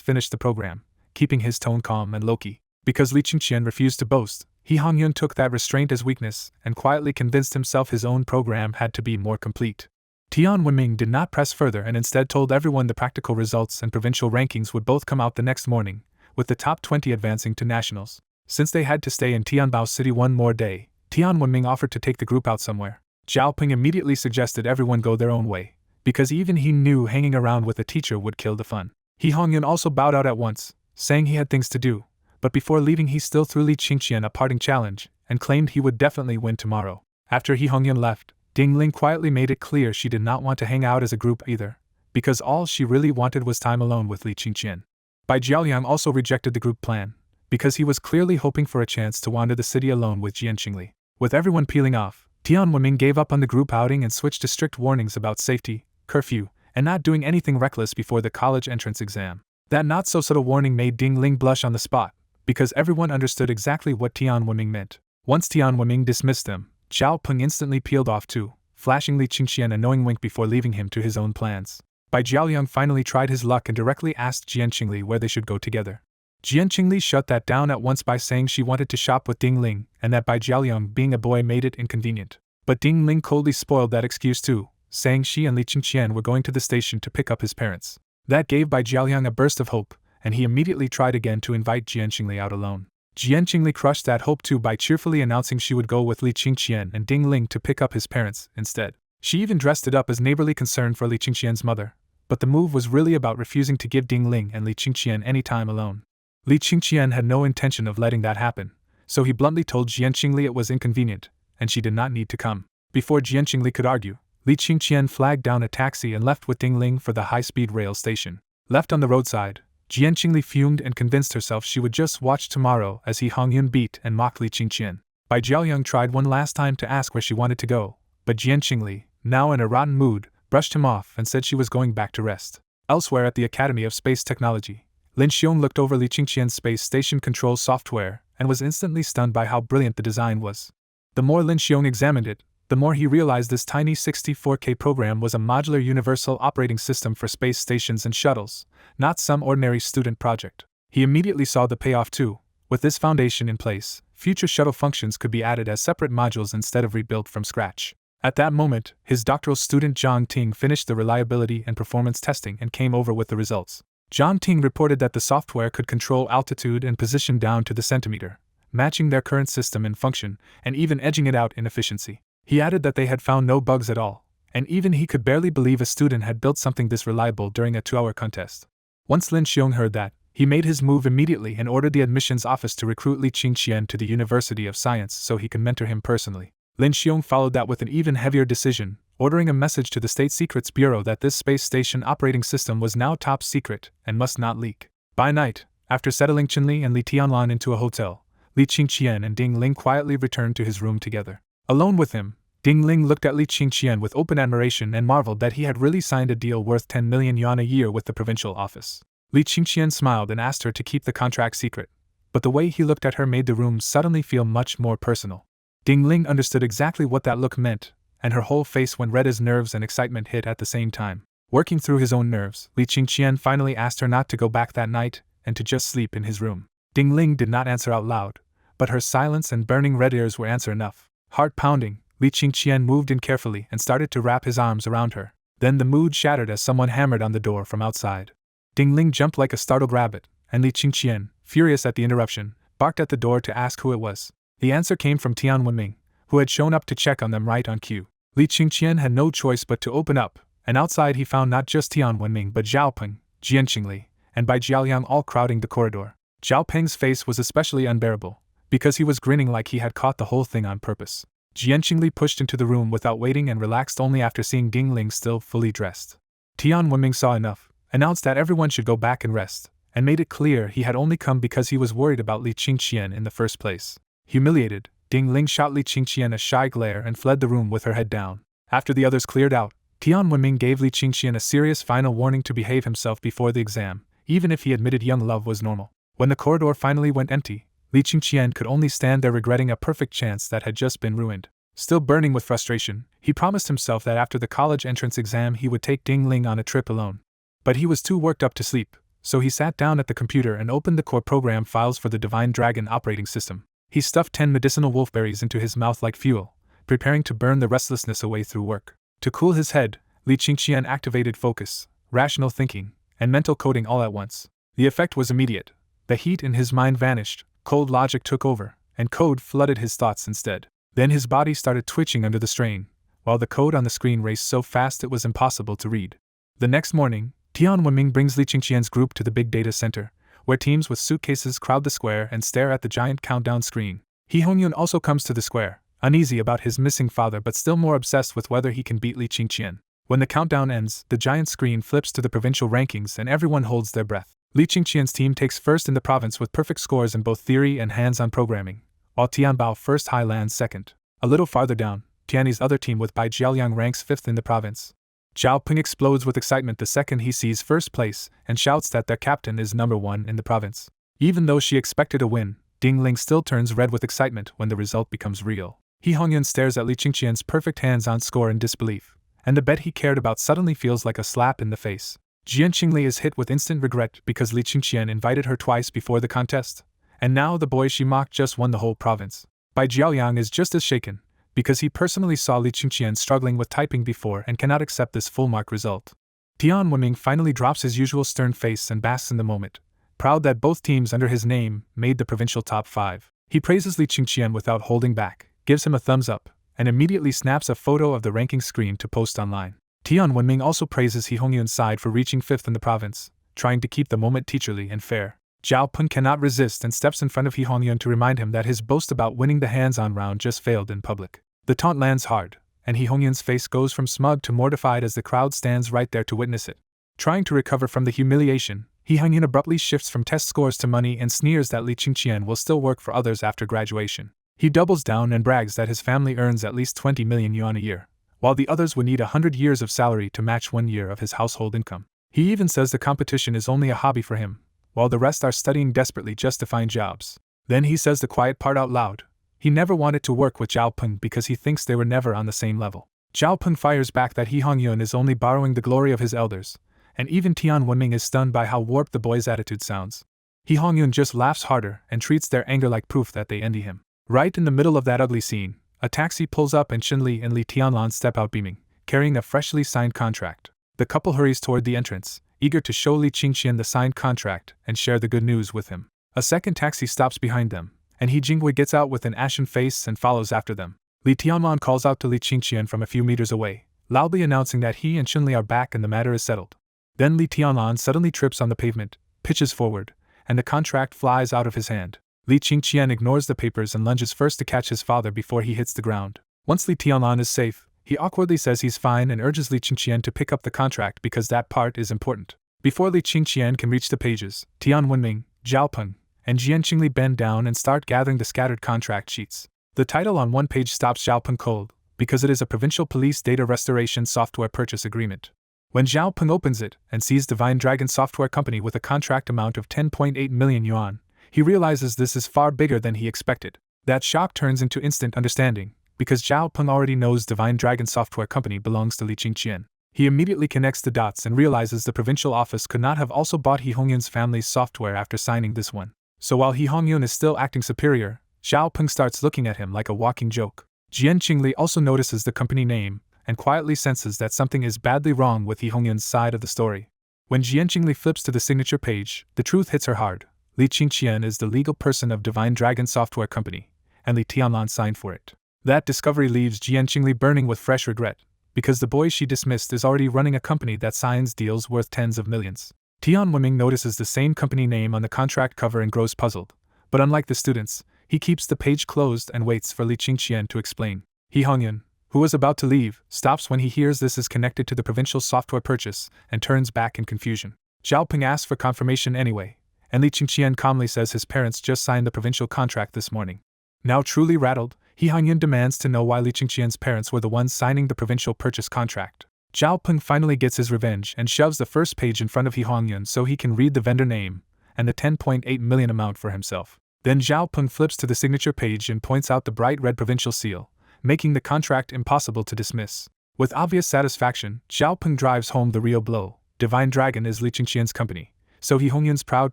finished the program, keeping his tone calm and low-key. Because Li Qingqian refused to boast, He Hongyun took that restraint as weakness and quietly convinced himself his own program had to be more complete. Tian Wenming did not press further and instead told everyone the practical results and provincial rankings would both come out the next morning, with the top 20 advancing to nationals. Since they had to stay in Tianbao City one more day, Tian Wenming offered to take the group out somewhere. Zhao Peng immediately suggested everyone go their own way, because even he knew hanging around with a teacher would kill the fun. He Hongyun also bowed out at once, saying he had things to do, but before leaving he still threw Li Qingqian a parting challenge, and claimed he would definitely win tomorrow. After He Hongyun left, Ding Ling quietly made it clear she did not want to hang out as a group either, because all she really wanted was time alone with Li Qingqian. Bai Jiaoliang also rejected the group plan, because he was clearly hoping for a chance to wander the city alone with Jian Qingli. With everyone peeling off, Tian Wenming gave up on the group outing and switched to strict warnings about safety, curfew, and not doing anything reckless before the college entrance exam. That not-so-subtle warning made Ding Ling blush on the spot, because everyone understood exactly what Tian Wenming meant. Once Tian Wenming dismissed them, Zhao Peng instantly peeled off too, flashing Li Qingqian a knowing wink before leaving him to his own plans. Bai Jiaoliang finally tried his luck and directly asked Jian Qingli where they should go together. Jian Qingli shut that down at once by saying she wanted to shop with Ding Ling and that Bai Jiaoliang being a boy made it inconvenient. But Ding Ling coldly spoiled that excuse too, saying she and Li Qingqian were going to the station to pick up his parents. That gave Bai Jiaoliang a burst of hope, and he immediately tried again to invite Jian Qingli out alone. Jian Qingli crushed that hope too by cheerfully announcing she would go with Li Qingqian and Ding Ling to pick up his parents instead. She even dressed it up as neighborly concern for Li Qingqian's mother, but the move was really about refusing to give Ding Ling and Li Qingqian any time alone. Li Qingqian had no intention of letting that happen, so he bluntly told Jian Qingli it was inconvenient, and she did not need to come. Before Jian Qingli could argue, Li Qingqian flagged down a taxi and left with Ding Ling for the high-speed rail station. Left on the roadside, Jian Qingli fumed and convinced herself she would just watch tomorrow as He Hongyun beat and mocked Li Qingqian. Bai Jiaoliang tried one last time to ask where she wanted to go, but Jian Qingli, now in a rotten mood, brushed him off and said she was going back to rest. Elsewhere at the Academy of Space Technology, Lin Xiong looked over Li Qingqian's space station control software and was instantly stunned by how brilliant the design was. The more Lin Xiong examined it, the more he realized this tiny 64K program was a modular universal operating system for space stations and shuttles, not some ordinary student project. He immediately saw the payoff too. With this foundation in place, future shuttle functions could be added as separate modules instead of rebuilt from scratch. At that moment, his doctoral student Zhang Ting finished the reliability and performance testing and came over with the results. Zhang Ting reported that the software could control altitude and position down to the centimeter, matching their current system in function and even edging it out in efficiency. He added that they had found no bugs at all, and even he could barely believe a student had built something this reliable during a 2-hour contest. Once Lin Xiong heard that, he made his move immediately and ordered the admissions office to recruit Li Qingqian to the University of Science so he could mentor him personally. Lin Xiong followed that with an even heavier decision, ordering a message to the State Secrets Bureau that this space station operating system was now top secret and must not leak. By night, after settling Qinli and Li Tianlan into a hotel, Li Qingqian and Ding Ling quietly returned to his room together. Alone with him, Ding Ling looked at Li Qingqian with open admiration and marveled that he had really signed a deal worth 10 million yuan a year with the provincial office. Li Qingqian smiled and asked her to keep the contract secret, but the way he looked at her made the room suddenly feel much more personal. Ding Ling understood exactly what that look meant, and her whole face went red as nerves and excitement hit at the same time. Working through his own nerves, Li Qingqian finally asked her not to go back that night and to just sleep in his room. Ding Ling did not answer out loud, but her silence and burning red ears were answer enough. Heart pounding, Li Qingqian moved in carefully and started to wrap his arms around her. Then the mood shattered as someone hammered on the door from outside. Ding Ling jumped like a startled rabbit, and Li Qingqian, furious at the interruption, barked at the door to ask who it was. The answer came from Tian Wenming, who had shown up to check on them right on cue. Li Qingqian had no choice but to open up, and outside he found not just Tian Wenming but Zhao Peng, Jian Qingli, and Bai Jiaoliang all crowding the corridor. Zhao Peng's face was especially unbearable, because he was grinning like he had caught the whole thing on purpose. Jian Qingli pushed into the room without waiting and relaxed only after seeing Ding Ling still fully dressed. Tian Wenming saw enough, announced that everyone should go back and rest, and made it clear he had only come because he was worried about Li Qingqian in the first place. Humiliated, Ding Ling shot Li Qingqian a shy glare and fled the room with her head down. After the others cleared out, Tian Wenming gave Li Qingqian a serious final warning to behave himself before the exam, even if he admitted young love was normal. When the corridor finally went empty, Li Qingqian could only stand there regretting a perfect chance that had just been ruined. Still burning with frustration, he promised himself that after the college entrance exam he would take Ding Ling on a trip alone. But he was too worked up to sleep, so he sat down at the computer and opened the core program files for the Divine Dragon operating system. He stuffed 10 medicinal wolfberries into his mouth like fuel, preparing to burn the restlessness away through work. To cool his head, Li Qingqian activated focus, rational thinking, and mental coding all at once. The effect was immediate. The heat in his mind vanished, cold logic took over, and code flooded his thoughts instead. Then his body started twitching under the strain, while the code on the screen raced so fast it was impossible to read. The next morning, Tian Wenming brings Li Qingqian's group to the big data center, where teams with suitcases crowd the square and stare at the giant countdown screen. He Hongyun also comes to the square, uneasy about his missing father but still more obsessed with whether he can beat Li Qingqian. When the countdown ends, the giant screen flips to the provincial rankings and everyone holds their breath. Li Qingqian's team takes first in the province with perfect scores in both theory and hands-on programming, while Tianbao First High lands second. A little farther down, Tianyi's other team with Bai Jiaoliang ranks fifth in the province. Zhao Peng explodes with excitement the second he sees first place and shouts that their captain is number 1 in the province. Even though she expected a win, Ding Ling still turns red with excitement when the result becomes real. He Hongyun stares at Li Qingqian's perfect hands-on score in disbelief, and the bet he cared about suddenly feels like a slap in the face. Jian Qingli is hit with instant regret because Li Qingqian invited her twice before the contest, and now the boy she mocked just won the whole province. Bai Jiaoliang is just as shaken, because he personally saw Li Qingqian struggling with typing before and cannot accept this full-mark result. Tian Wenming finally drops his usual stern face and basks in the moment, proud that both teams under his name made the provincial top 5. He praises Li Qingqian without holding back, gives him a thumbs up, and immediately snaps a photo of the ranking screen to post online. Tian Wenming also praises He Hongyun's side for reaching 5th in the province, trying to keep the moment teacherly and fair. Zhao Peng cannot resist and steps in front of He Hongyun to remind him that his boast about winning the hands-on round just failed in public. The taunt lands hard, and He Hongyun's face goes from smug to mortified as the crowd stands right there to witness it. Trying to recover from the humiliation, He Hongyun abruptly shifts from test scores to money and sneers that Li Qingqian will still work for others after graduation. He doubles down and brags that his family earns at least 20 million yuan a year, while the others would need 100 years of salary to match 1 year of his household income. He even says the competition is only a hobby for him, while the rest are studying desperately just to find jobs. Then he says the quiet part out loud. He never wanted to work with Zhao Peng because he thinks they were never on the same level. Zhao Peng fires back that He Hongyun is only borrowing the glory of his elders, and even Tian Wenming is stunned by how warped the boy's attitude sounds. He Hongyun just laughs harder and treats their anger like proof that they envy him. Right in the middle of that ugly scene, A taxi pulls up and Shin Li and Li Tianlan step out beaming, carrying a freshly signed contract. The couple hurries toward the entrance, eager to show Li Qingqian the signed contract and share the good news with him. A second taxi stops behind them, and He Jingwei gets out with an ashen face and follows after them. Li Tianlan calls out to Li Qingqian from a few meters away, loudly announcing that he and Shin Li are back and the matter is settled. Then Li Tianlan suddenly trips on the pavement, pitches forward, and the contract flies out of his hand. Li Qingqian ignores the papers and lunges first to catch his father before he hits the ground. Once Li Tianlan is safe, he awkwardly says he's fine and urges Li Qingqian to pick up the contract because that part is important. Before Li Qingqian can reach the pages, Tian Wenming, Zhao Peng, and Jian Qingli bend down and start gathering the scattered contract sheets. The title on one page stops Zhao Peng cold, because it is a provincial police data restoration software purchase agreement. When Zhao Peng opens it and sees Divine Dragon Software Company with a contract amount of 10.8 million yuan, he realizes this is far bigger than he expected. That shock turns into instant understanding, because Zhao Peng already knows Divine Dragon Software Company belongs to Li Qingqian. He immediately connects the dots and realizes the provincial office could not have also bought He Hongyun's family's software after signing this one. So while He Hongyun is still acting superior, Zhao Peng starts looking at him like a walking joke. Jian Qingli also notices the company name, and quietly senses that something is badly wrong with He Hongyun's side of the story. When Jian Qingli flips to the signature page, the truth hits her hard. Li Qingqian is the legal person of Divine Dragon Software Company, and Li Tianlan signed for it. That discovery leaves Jian Qingli burning with fresh regret, because the boy she dismissed is already running a company that signs deals worth tens of millions. Tian Wenming notices the same company name on the contract cover and grows puzzled, but unlike the students, he keeps the page closed and waits for Li Qingqian to explain. He Hongyun, who was about to leave, stops when he hears this is connected to the provincial software purchase and turns back in confusion. Zhao Peng asks for confirmation anyway, and Li Qingqian calmly says his parents just signed the provincial contract this morning. Now truly rattled, He Hongyun demands to know why Li Qingqian's parents were the ones signing the provincial purchase contract. Zhao Peng finally gets his revenge and shoves the first page in front of He Hongyun so he can read the vendor name and the 10.8 million amount for himself. Then Zhao Peng flips to the signature page and points out the bright red provincial seal, making the contract impossible to dismiss. With obvious satisfaction, Zhao Peng drives home the real blow. Divine Dragon is Li Qingqian's company, so He Hongyun's proud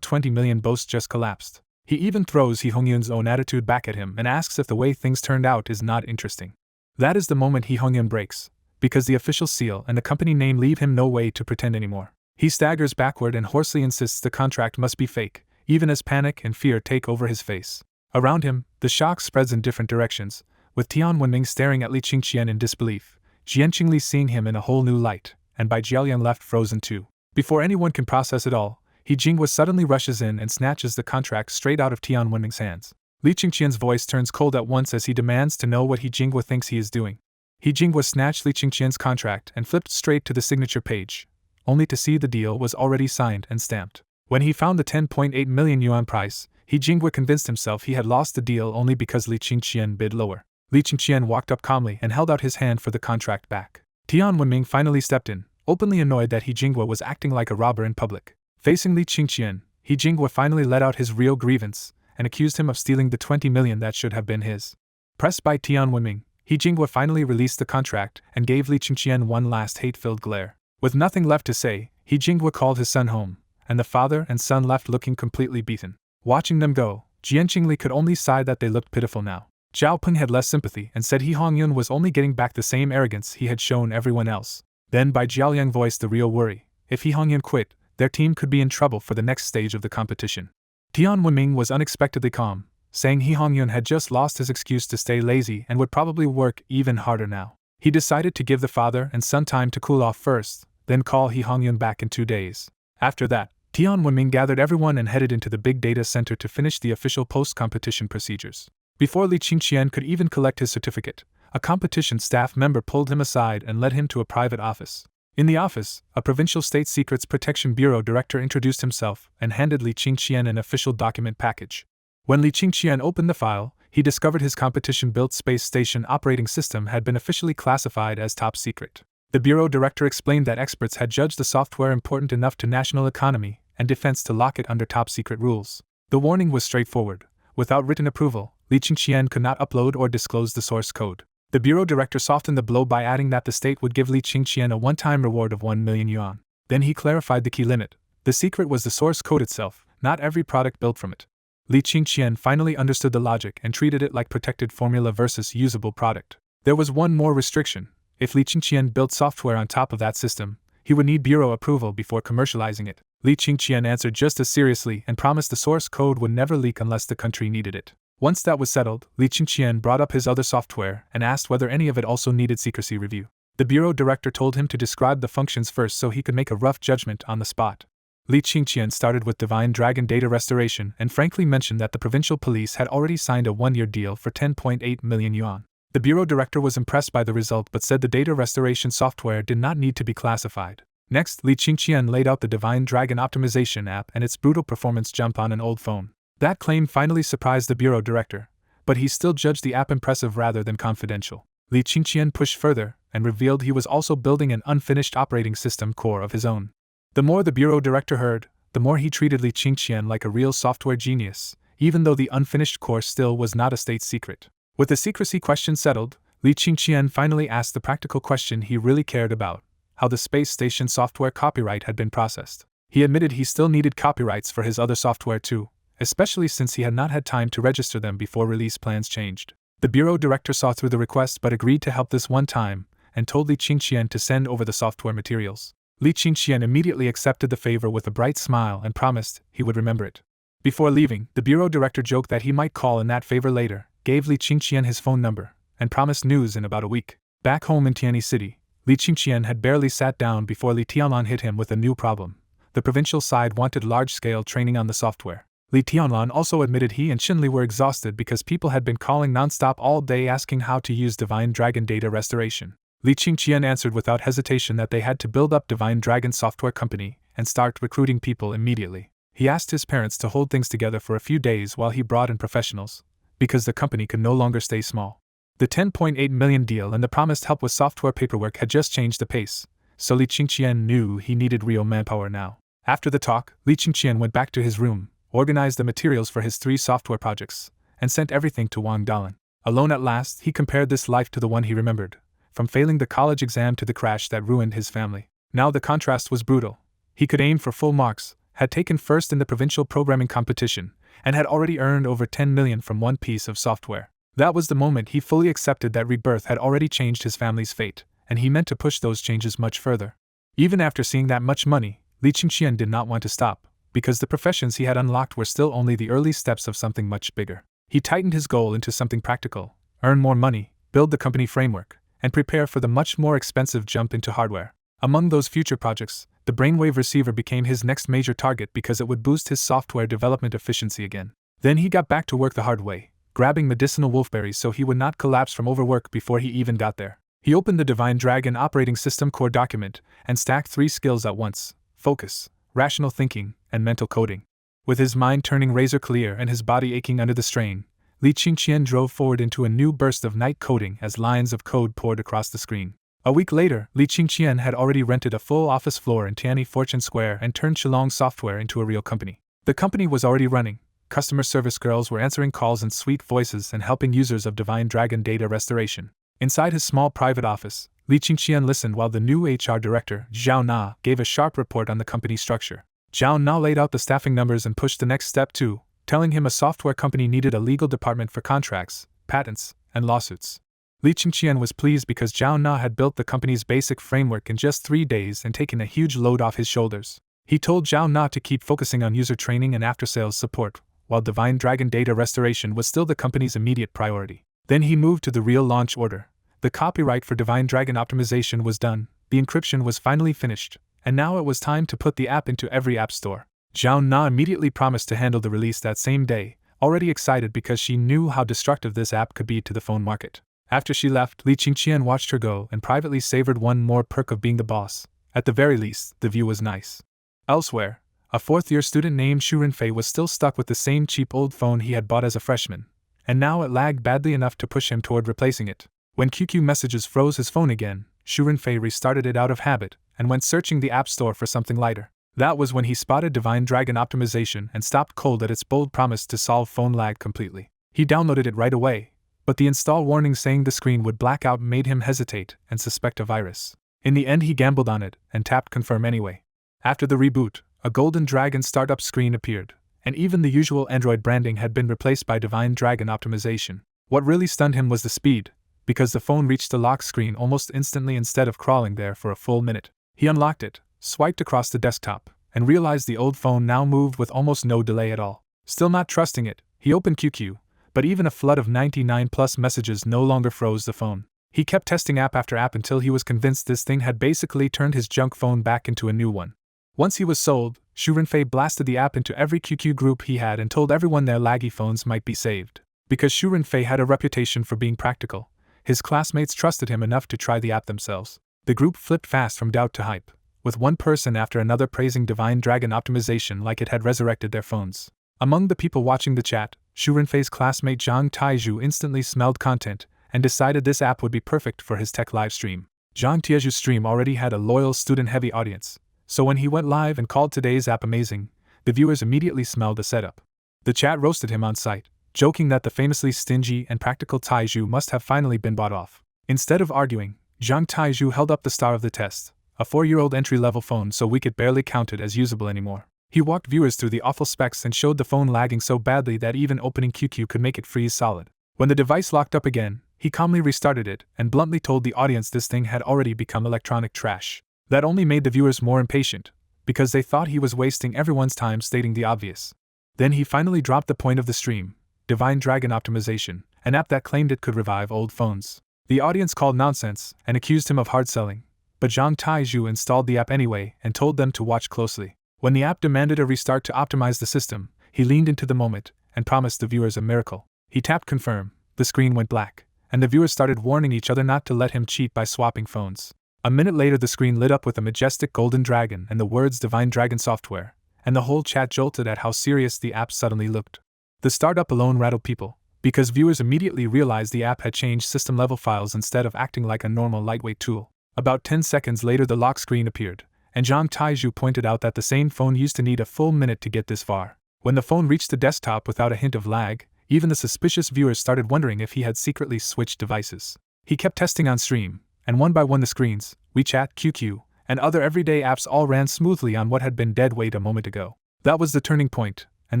20 million boast just collapsed. He even throws He Hongyun's own attitude back at him and asks if the way things turned out is not interesting. That is the moment He Hongyun breaks, because the official seal and the company name leave him no way to pretend anymore. He staggers backward and hoarsely insists the contract must be fake, even as panic and fear take over his face. Around him, the shock spreads in different directions, with Tian Wenming staring at Li Qingqian in disbelief, Jian Qingli seeing him in a whole new light, and Bai Jiaoliang left frozen too. Before anyone can process it all, He Jingwa suddenly rushes in and snatches the contract straight out of Tian Wenming's hands. Li Qingqian's voice turns cold at once as he demands to know what He Jingwa thinks he is doing. He Jingwa snatched Li Qingqian's contract and flipped straight to the signature page, only to see the deal was already signed and stamped. When he found the 10.8 million yuan price, He Jingwa convinced himself he had lost the deal only because Li Qingqian bid lower. Li Qingqian walked up calmly and held out his hand for the contract back. Tian Wenming finally stepped in, openly annoyed that He Jingwa was acting like a robber in public. Facing Li Qingqian, He Jingwa finally let out his real grievance and accused him of stealing the 20 million that should have been his. Pressed by Tian Wenming, He Jingwa finally released the contract and gave Li Qingqian one last hate-filled glare. With nothing left to say, He Jingwa called his son home, and the father and son left looking completely beaten. Watching them go, Jian Qingli could only sigh that they looked pitiful now. Zhao Peng had less sympathy and said He Hongyun was only getting back the same arrogance he had shown everyone else. Then Bai Jiaoliang voiced the real worry. If He Hongyun quit, their team could be in trouble for the next stage of the competition. Tian Wenming was unexpectedly calm, saying He Hongyun had just lost his excuse to stay lazy and would probably work even harder now. He decided to give the father and son time to cool off first, then call He Hongyun back in 2 days. After that, Tian Wenming gathered everyone and headed into the big data center to finish the official post-competition procedures. Before Li Qingqian could even collect his certificate, a competition staff member pulled him aside and led him to a private office. In the office, a Provincial State Secrets Protection Bureau director introduced himself and handed Li Qingqian an official document package. When Li Qingqian opened the file, he discovered his competition-built space station operating system had been officially classified as top secret. The bureau director explained that experts had judged the software important enough to national economy and defense to lock it under top secret rules. The warning was straightforward. Without written approval, Li Qingqian could not upload or disclose the source code. The bureau director softened the blow by adding that the state would give Li Qingqian a one-time reward of 1 million yuan. Then he clarified the key limit. The secret was the source code itself, not every product built from it. Li Qingqian finally understood the logic and treated it like protected formula versus usable product. There was one more restriction. If Li Qingqian built software on top of that system, he would need bureau approval before commercializing it. Li Qingqian answered just as seriously and promised the source code would never leak unless the country needed it. Once that was settled, Li Qingqian brought up his other software and asked whether any of it also needed secrecy review. The bureau director told him to describe the functions first so he could make a rough judgment on the spot. Li Qingqian started with Divine Dragon data restoration and frankly mentioned that the provincial police had already signed a one-year deal for 10.8 million yuan. The bureau director was impressed by the result but said the data restoration software did not need to be classified. Next, Li Qingqian laid out the Divine Dragon optimization app and its brutal performance jump on an old phone. That claim finally surprised the bureau director, but he still judged the app impressive rather than confidential. Li Qingqian pushed further and revealed he was also building an unfinished operating system core of his own. The more the bureau director heard, the more he treated Li Qingqian like a real software genius, even though the unfinished core still was not a state secret. With the secrecy question settled, Li Qingqian finally asked the practical question he really cared about: how the space station software copyright had been processed. He admitted he still needed copyrights for his other software too, especially since he had not had time to register them before release plans changed. The bureau director saw through the request but agreed to help this one time, and told Li Qingqian to send over the software materials. Li Qingqian immediately accepted the favor with a bright smile and promised he would remember it. Before leaving, the bureau director joked that he might call in that favor later, gave Li Qingqian his phone number, and promised news in about a week. Back home in Tianyi City, Li Qingqian had barely sat down before Li Tianlan hit him with a new problem. The provincial side wanted large-scale training on the software. Li Tianlan also admitted he and Xinli were exhausted because people had been calling non-stop all day asking how to use Divine Dragon data restoration. Li Qingqian answered without hesitation that they had to build up Divine Dragon Software Company and start recruiting people immediately. He asked his parents to hold things together for a few days while he brought in professionals, because the company could no longer stay small. The 10.8 million deal and the promised help with software paperwork had just changed the pace, so Li Qingqian knew he needed real manpower now. After the talk, Li Qingqian went back to his room, organized the materials for his 3 software projects, and sent everything to Wang Dalan. Alone at last, he compared this life to the one he remembered, from failing the college exam to the crash that ruined his family. Now the contrast was brutal. He could aim for full marks, had taken first in the provincial programming competition, and had already earned over 10 million from one piece of software. That was the moment he fully accepted that rebirth had already changed his family's fate, and he meant to push those changes much further. Even after seeing that much money, Li Qingqian did not want to stop, because the professions he had unlocked were still only the early steps of something much bigger. He tightened his goal into something practical: earn more money, build the company framework, and prepare for the much more expensive jump into hardware. Among those future projects, the brainwave receiver became his next major target because it would boost his software development efficiency again. Then he got back to work the hard way, grabbing medicinal wolfberries so he would not collapse from overwork before he even got there. He opened the Divine Dragon operating system core document and stacked 3 skills at once: focus, rational thinking, and mental coding. With his mind turning razor clear and his body aching under the strain, Li Qingqian drove forward into a new burst of night coding as lines of code poured across the screen. A week later, Li Qingqian had already rented a full office floor in Tianyi Fortune Square and turned Shillong Software into a real company. The company was already running. Customer service girls were answering calls in sweet voices and helping users of Divine Dragon data restoration. Inside his small private office, Li Qingqian listened while the new HR director, Zhao Na, gave a sharp report on the company structure. Zhao Na laid out the staffing numbers and pushed the next step too, telling him a software company needed a legal department for contracts, patents, and lawsuits. Li Qingqian was pleased because Zhao Na had built the company's basic framework in just 3 days and taken a huge load off his shoulders. He told Zhao Na to keep focusing on user training and after-sales support, while Divine Dragon data restoration was still the company's immediate priority. Then he moved to the real launch order. The copyright for Divine Dragon optimization was done, the encryption was finally finished, and now it was time to put the app into every app store. Zhao Na immediately promised to handle the release that same day, already excited because she knew how destructive this app could be to the phone market. After she left, Li Qingqian watched her go and privately savored one more perk of being the boss. At the very least, the view was nice. Elsewhere, a 4th-year student named Xu Renfei was still stuck with the same cheap old phone he had bought as a freshman, and now it lagged badly enough to push him toward replacing it. When QQ messages froze his phone again, Xu Renfei restarted it out of habit and went searching the App Store for something lighter. That was when he spotted Divine Dragon optimization and stopped cold at its bold promise to solve phone lag completely. He downloaded it right away, but the install warning saying the screen would black out made him hesitate and suspect a virus. In the end, he gambled on it and tapped confirm anyway. After the reboot, a golden dragon startup screen appeared, and even the usual Android branding had been replaced by Divine Dragon optimization. What really stunned him was the speed, because the phone reached the lock screen almost instantly instead of crawling there for a full minute. He unlocked it, swiped across the desktop, and realized the old phone now moved with almost no delay at all. Still not trusting it, he opened QQ, but even a flood of 99+ messages no longer froze the phone. He kept testing app after app until he was convinced this thing had basically turned his junk phone back into a new one. Once he was sold, Shu Renfei blasted the app into every QQ group he had and told everyone their laggy phones might be saved. Because Shu Renfei had a reputation for being practical, his classmates trusted him enough to try the app themselves. The group flipped fast from doubt to hype, with one person after another praising Divine Dragon optimization like it had resurrected their phones. Among the people watching the chat, Shu Renfei's classmate Zhang Taizhu instantly smelled content and decided this app would be perfect for his tech live stream. Zhang Taizhu's stream already had a loyal student-heavy audience, so when he went live and called today's app amazing, the viewers immediately smelled the setup. The chat roasted him on sight, joking that the famously stingy and practical Taizhu must have finally been bought off. Instead of arguing, Zhang Taizhu held up the star of the test, a 4-year-old entry-level phone so we could barely count it as usable anymore. He walked viewers through the awful specs and showed the phone lagging so badly that even opening QQ could make it freeze solid. When the device locked up again, he calmly restarted it and bluntly told the audience this thing had already become electronic trash. That only made the viewers more impatient, because they thought he was wasting everyone's time stating the obvious. Then he finally dropped the point of the stream, Divine Dragon optimization, an app that claimed it could revive old phones. The audience called nonsense and accused him of hard selling, but Zhang Taizhu installed the app anyway and told them to watch closely. When the app demanded a restart to optimize the system, he leaned into the moment and promised the viewers a miracle. He tapped confirm, the screen went black, and the viewers started warning each other not to let him cheat by swapping phones. A minute later the screen lit up with a majestic golden dragon and the words Divine Dragon Software, and the whole chat jolted at how serious the app suddenly looked. The startup alone rattled people, because viewers immediately realized the app had changed system-level files instead of acting like a normal lightweight tool. About 10 seconds later the lock screen appeared, and Zhang Taizhu pointed out that the same phone used to need a full minute to get this far. When the phone reached the desktop without a hint of lag, even the suspicious viewers started wondering if he had secretly switched devices. He kept testing on stream, and one by one the screens, WeChat, QQ, and other everyday apps all ran smoothly on what had been dead weight a moment ago. That was the turning point, and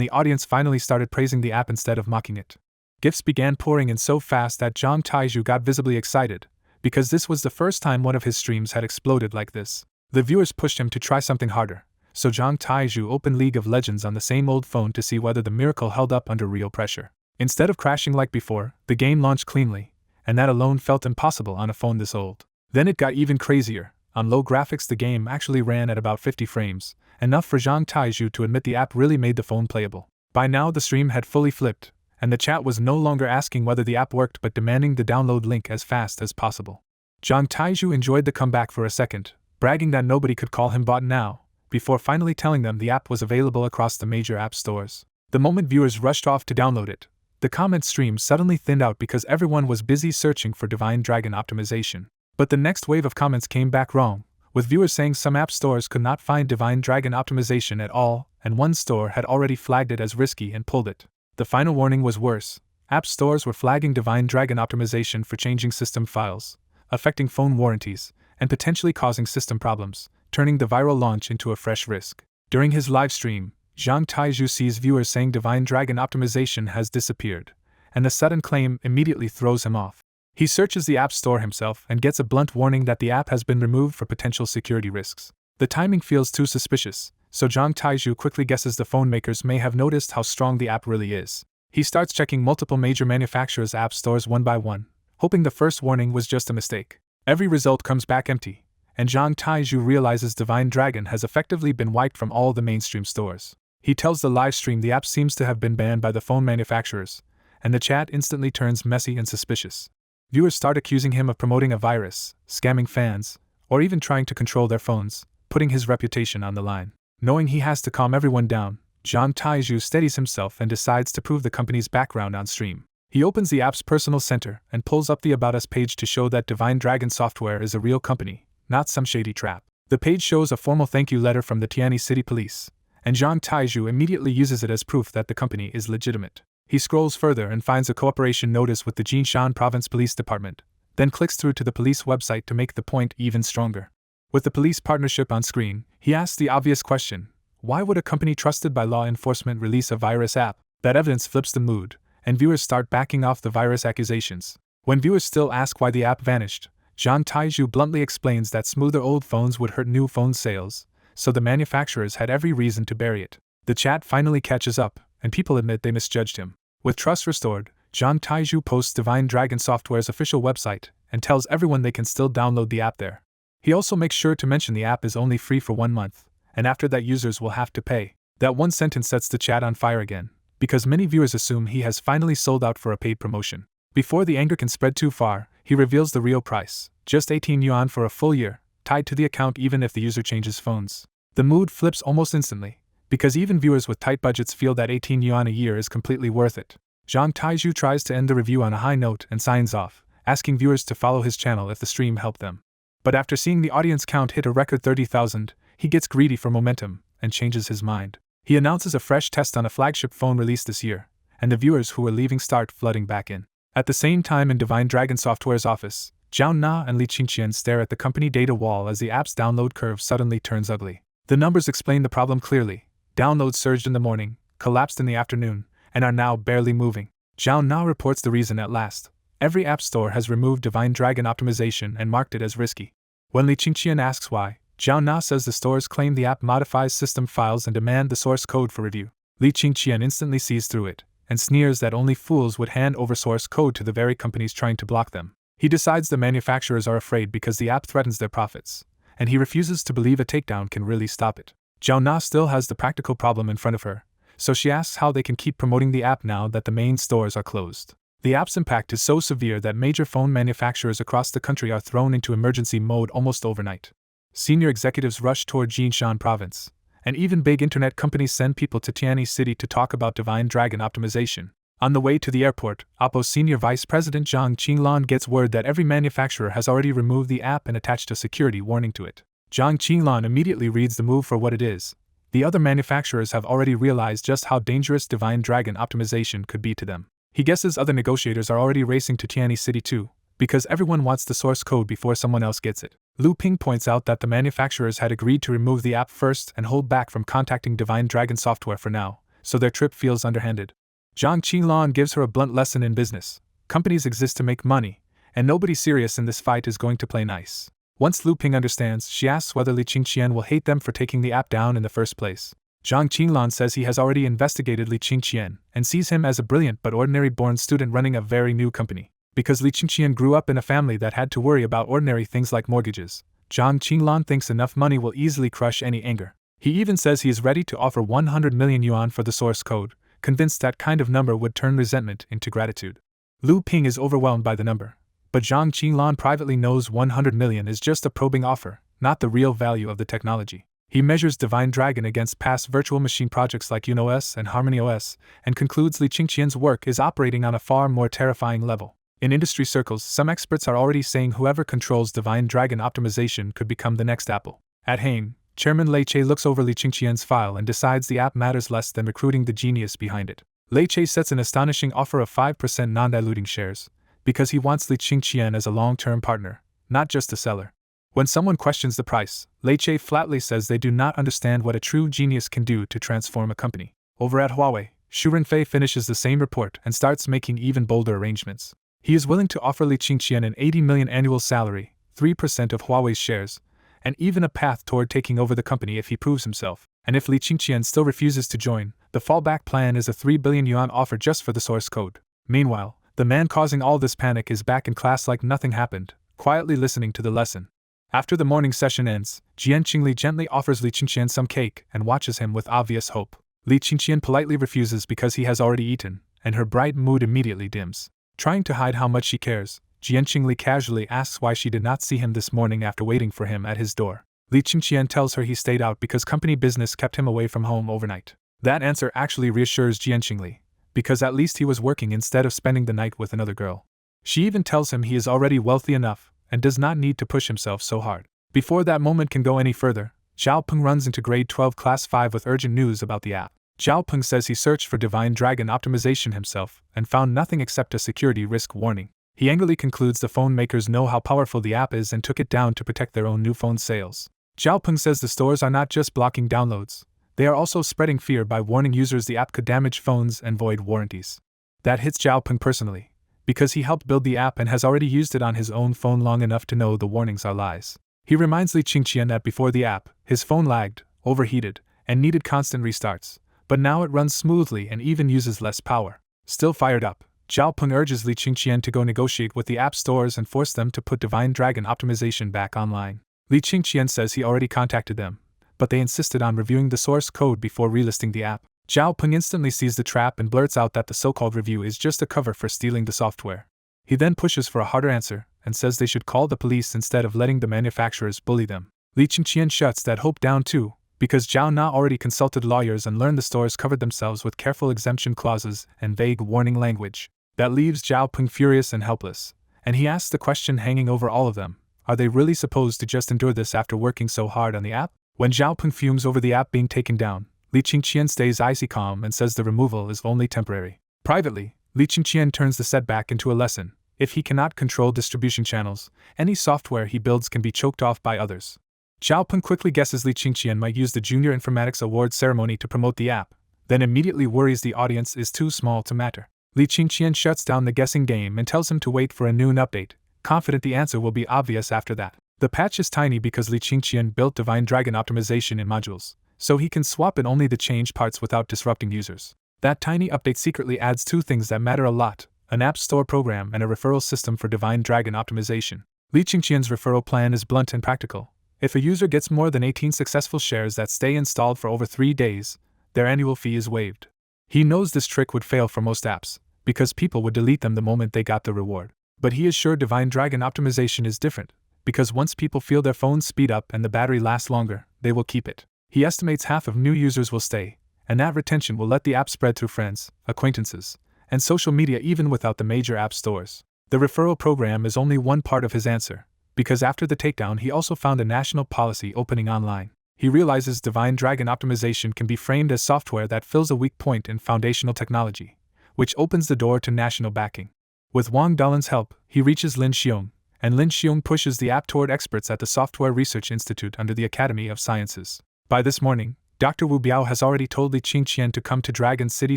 the audience finally started praising the app instead of mocking it. Gifts began pouring in so fast that Zhang Taizhu got visibly excited, because this was the first time one of his streams had exploded like this. The viewers pushed him to try something harder, so Zhang Taizhu opened League of Legends on the same old phone to see whether the miracle held up under real pressure. Instead of crashing like before, the game launched cleanly, and that alone felt impossible on a phone this old. Then it got even crazier. On low graphics the game actually ran at about 50 frames, enough for Zhang Taizhu to admit the app really made the phone playable. By now the stream had fully flipped, and the chat was no longer asking whether the app worked but demanding the download link as fast as possible. Zhang Taizhu enjoyed the comeback for a second, bragging that nobody could call him bot now, before finally telling them the app was available across the major app stores. The moment viewers rushed off to download it, the comment stream suddenly thinned out because everyone was busy searching for Divine Dragon optimization. But the next wave of comments came back wrong, with viewers saying some app stores could not find Divine Dragon optimization at all, and one store had already flagged it as risky and pulled it. The final warning was worse. App stores were flagging Divine Dragon optimization for changing system files, affecting phone warranties, and potentially causing system problems, turning the viral launch into a fresh risk. During his live stream, Zhang Taizhu sees viewers saying Divine Dragon optimization has disappeared, and the sudden claim immediately throws him off. He searches the App Store himself and gets a blunt warning that the app has been removed for potential security risks. The timing feels too suspicious, so Zhang Taizhu quickly guesses the phone makers may have noticed how strong the app really is. He starts checking multiple major manufacturers' app stores one by one, hoping the first warning was just a mistake. Every result comes back empty, and Zhang Taizhu realizes Divine Dragon has effectively been wiped from all the mainstream stores. He tells the live stream the app seems to have been banned by the phone manufacturers, and the chat instantly turns messy and suspicious. Viewers start accusing him of promoting a virus, scamming fans, or even trying to control their phones, putting his reputation on the line. Knowing he has to calm everyone down, Zhang Taizhu steadies himself and decides to prove the company's background on stream. He opens the app's personal center and pulls up the About Us page to show that Divine Dragon Software is a real company, not some shady trap. The page shows a formal thank you letter from the Tianyi City Police, and Zhang Taizhu immediately uses it as proof that the company is legitimate. He scrolls further and finds a cooperation notice with the Jinshan Province Police Department, then clicks through to the police website to make the point even stronger. With the police partnership on screen, he asks the obvious question, Why would a company trusted by law enforcement release a virus app? That evidence flips the mood, and viewers start backing off the virus accusations. When viewers still ask why the app vanished, Zhang Taizhu bluntly explains that smoother old phones would hurt new phone sales, so the manufacturers had every reason to bury it. The chat finally catches up, and people admit they misjudged him. With trust restored, Zhang Taizhu posts Divine Dragon Software's official website and tells everyone they can still download the app there. He also makes sure to mention the app is only free for 1 month, and after that users will have to pay. That one sentence sets the chat on fire again, because many viewers assume he has finally sold out for a paid promotion. Before the anger can spread too far, he reveals the real price, just 18 yuan for a full year, tied to the account even if the user changes phones. The mood flips almost instantly, because even viewers with tight budgets feel that 18 yuan a year is completely worth it. Zhang Taizhu tries to end the review on a high note and signs off, asking viewers to follow his channel if the stream helped them. But after seeing the audience count hit a record 30,000, he gets greedy for momentum and changes his mind. He announces a fresh test on a flagship phone released this year, and the viewers who were leaving start flooding back in. At the same time in Divine Dragon Software's office, Zhao Na and Li Qingqian stare at the company data wall as the app's download curve suddenly turns ugly. The numbers explain the problem clearly. Downloads surged in the morning, collapsed in the afternoon, and are now barely moving. Zhao Na reports the reason at last. Every app store has removed Divine Dragon optimization and marked it as risky. When Li Qingqian asks why, Zhao Na says the stores claim the app modifies system files and demand the source code for review. Li Qingqian instantly sees through it, and sneers that only fools would hand over source code to the very companies trying to block them. He decides the manufacturers are afraid because the app threatens their profits, and he refuses to believe a takedown can really stop it. Zhao Na still has the practical problem in front of her, so she asks how they can keep promoting the app now that the main stores are closed. The app's impact is so severe that major phone manufacturers across the country are thrown into emergency mode almost overnight. Senior executives rush toward Jinshan province, and even big internet companies send people to Tianyi City to talk about Divine Dragon optimization. On the way to the airport, Oppo's senior vice president Zhang Qinglan gets word that every manufacturer has already removed the app and attached a security warning to it. Zhang Qinglan immediately reads the move for what it is. The other manufacturers have already realized just how dangerous Divine Dragon optimization could be to them. He guesses other negotiators are already racing to Tianyi City too, because everyone wants the source code before someone else gets it. Lu Ping points out that the manufacturers had agreed to remove the app first and hold back from contacting Divine Dragon Software for now, so their trip feels underhanded. Zhang Qinglan gives her a blunt lesson in business. Companies exist to make money, and nobody serious in this fight is going to play nice. Once Lu Ping understands, she asks whether Li Qingqian will hate them for taking the app down in the first place. Zhang Qinglan says he has already investigated Li Qingqian and sees him as a brilliant but ordinary-born student running a very new company. Because Li Qingqian grew up in a family that had to worry about ordinary things like mortgages, Zhang Qinglan thinks enough money will easily crush any anger. He even says he is ready to offer 100 million yuan for the source code, convinced that kind of number would turn resentment into gratitude. Lu Ping is overwhelmed by the number, but Zhang Qinglan privately knows 100 million is just a probing offer, not the real value of the technology. He measures Divine Dragon against past virtual machine projects like UNOS and HarmonyOS, and concludes Li Qingqian's work is operating on a far more terrifying level. In industry circles, some experts are already saying whoever controls Divine Dragon optimization could become the next Apple. At Hain, Chairman Lei Che looks over Li Qingqian's file and decides the app matters less than recruiting the genius behind it. Lei Che sets an astonishing offer of 5% non-diluting shares, because he wants Li Qingqian as a long-term partner, not just a seller. When someone questions the price, Lei Che flatly says they do not understand what a true genius can do to transform a company. Over at Huawei, Xu Renfei finishes the same report and starts making even bolder arrangements. He is willing to offer Li Qingqian an 80 million annual salary, 3% of Huawei's shares, and even a path toward taking over the company if he proves himself. And if Li Qingqian still refuses to join, the fallback plan is a 3 billion yuan offer just for the source code. Meanwhile, the man causing all this panic is back in class like nothing happened, quietly listening to the lesson. After the morning session ends, Jian Qingli gently offers Li Qingqian some cake and watches him with obvious hope. Li Qingqian politely refuses because he has already eaten, and her bright mood immediately dims. Trying to hide how much she cares, Jian Qingli casually asks why she did not see him this morning after waiting for him at his door. Li Qingqian tells her he stayed out because company business kept him away from home overnight. That answer actually reassures Jian Qingli, because at least he was working instead of spending the night with another girl. She even tells him he is already wealthy enough and does not need to push himself so hard. Before that moment can go any further, Zhao Peng runs into grade 12 class 5 with urgent news about the app. Zhao Peng says he searched for Divine Dragon optimization himself and found nothing except a security risk warning. He angrily concludes the phone makers know how powerful the app is and took it down to protect their own new phone sales. Zhao Peng says the stores are not just blocking downloads, They are also spreading fear by warning users the app could damage phones and void warranties. That hits Zhao Peng personally, because he helped build the app and has already used it on his own phone long enough to know the warnings are lies. He reminds Li Qingqian that before the app, his phone lagged, overheated, and needed constant restarts, but now it runs smoothly and even uses less power. Still fired up, Zhao Peng urges Li Qingqian to go negotiate with the app stores and force them to put Divine Dragon optimization back online. Li Qingqian says he already contacted them, but they insisted on reviewing the source code before relisting the app. Zhao Peng instantly sees the trap and blurts out that the so-called review is just a cover for stealing the software. He then pushes for a harder answer and says they should call the police instead of letting the manufacturers bully them. Li Qingqian shuts that hope down too, because Zhao Na already consulted lawyers and learned the stores covered themselves with careful exemption clauses and vague warning language. That leaves Zhao Peng furious and helpless, and he asks the question hanging over all of them: are they really supposed to just endure this after working so hard on the app? When Zhao Peng fumes over the app being taken down, Li Qingqian stays icy calm and says the removal is only temporary. Privately, Li Qingqian turns the setback into a lesson. If he cannot control distribution channels, any software he builds can be choked off by others. Zhao Peng quickly guesses Li Qingqian might use the Junior Informatics Awards ceremony to promote the app, then immediately worries the audience is too small to matter. Li Qingqian shuts down the guessing game and tells him to wait for a noon update, confident the answer will be obvious after that. The patch is tiny because Li Qingqian built Divine Dragon optimization in modules, so he can swap in only the changed parts without disrupting users. That tiny update secretly adds two things that matter a lot: an app store program and a referral system for Divine Dragon optimization. Li Qingqian's referral plan is blunt and practical. If a user gets more than 18 successful shares that stay installed for over 3 days, their annual fee is waived. He knows this trick would fail for most apps, because people would delete them the moment they got the reward. But he is sure Divine Dragon optimization is different, because once people feel their phones speed up and the battery lasts longer, they will keep it. He estimates half of new users will stay, and that retention will let the app spread through friends, acquaintances, and social media even without the major app stores. The referral program is only one part of his answer, because after the takedown he also found a national policy opening online. He realizes Divine Dragon optimization can be framed as software that fills a weak point in foundational technology, which opens the door to national backing. With Wang Dalin's help, he reaches Lin Xiong, and Lin Xiong pushes the app toward experts at the Software Research Institute under the Academy of Sciences. By this morning, Dr. Wu Biao has already told Li Qingqian to come to Dragon City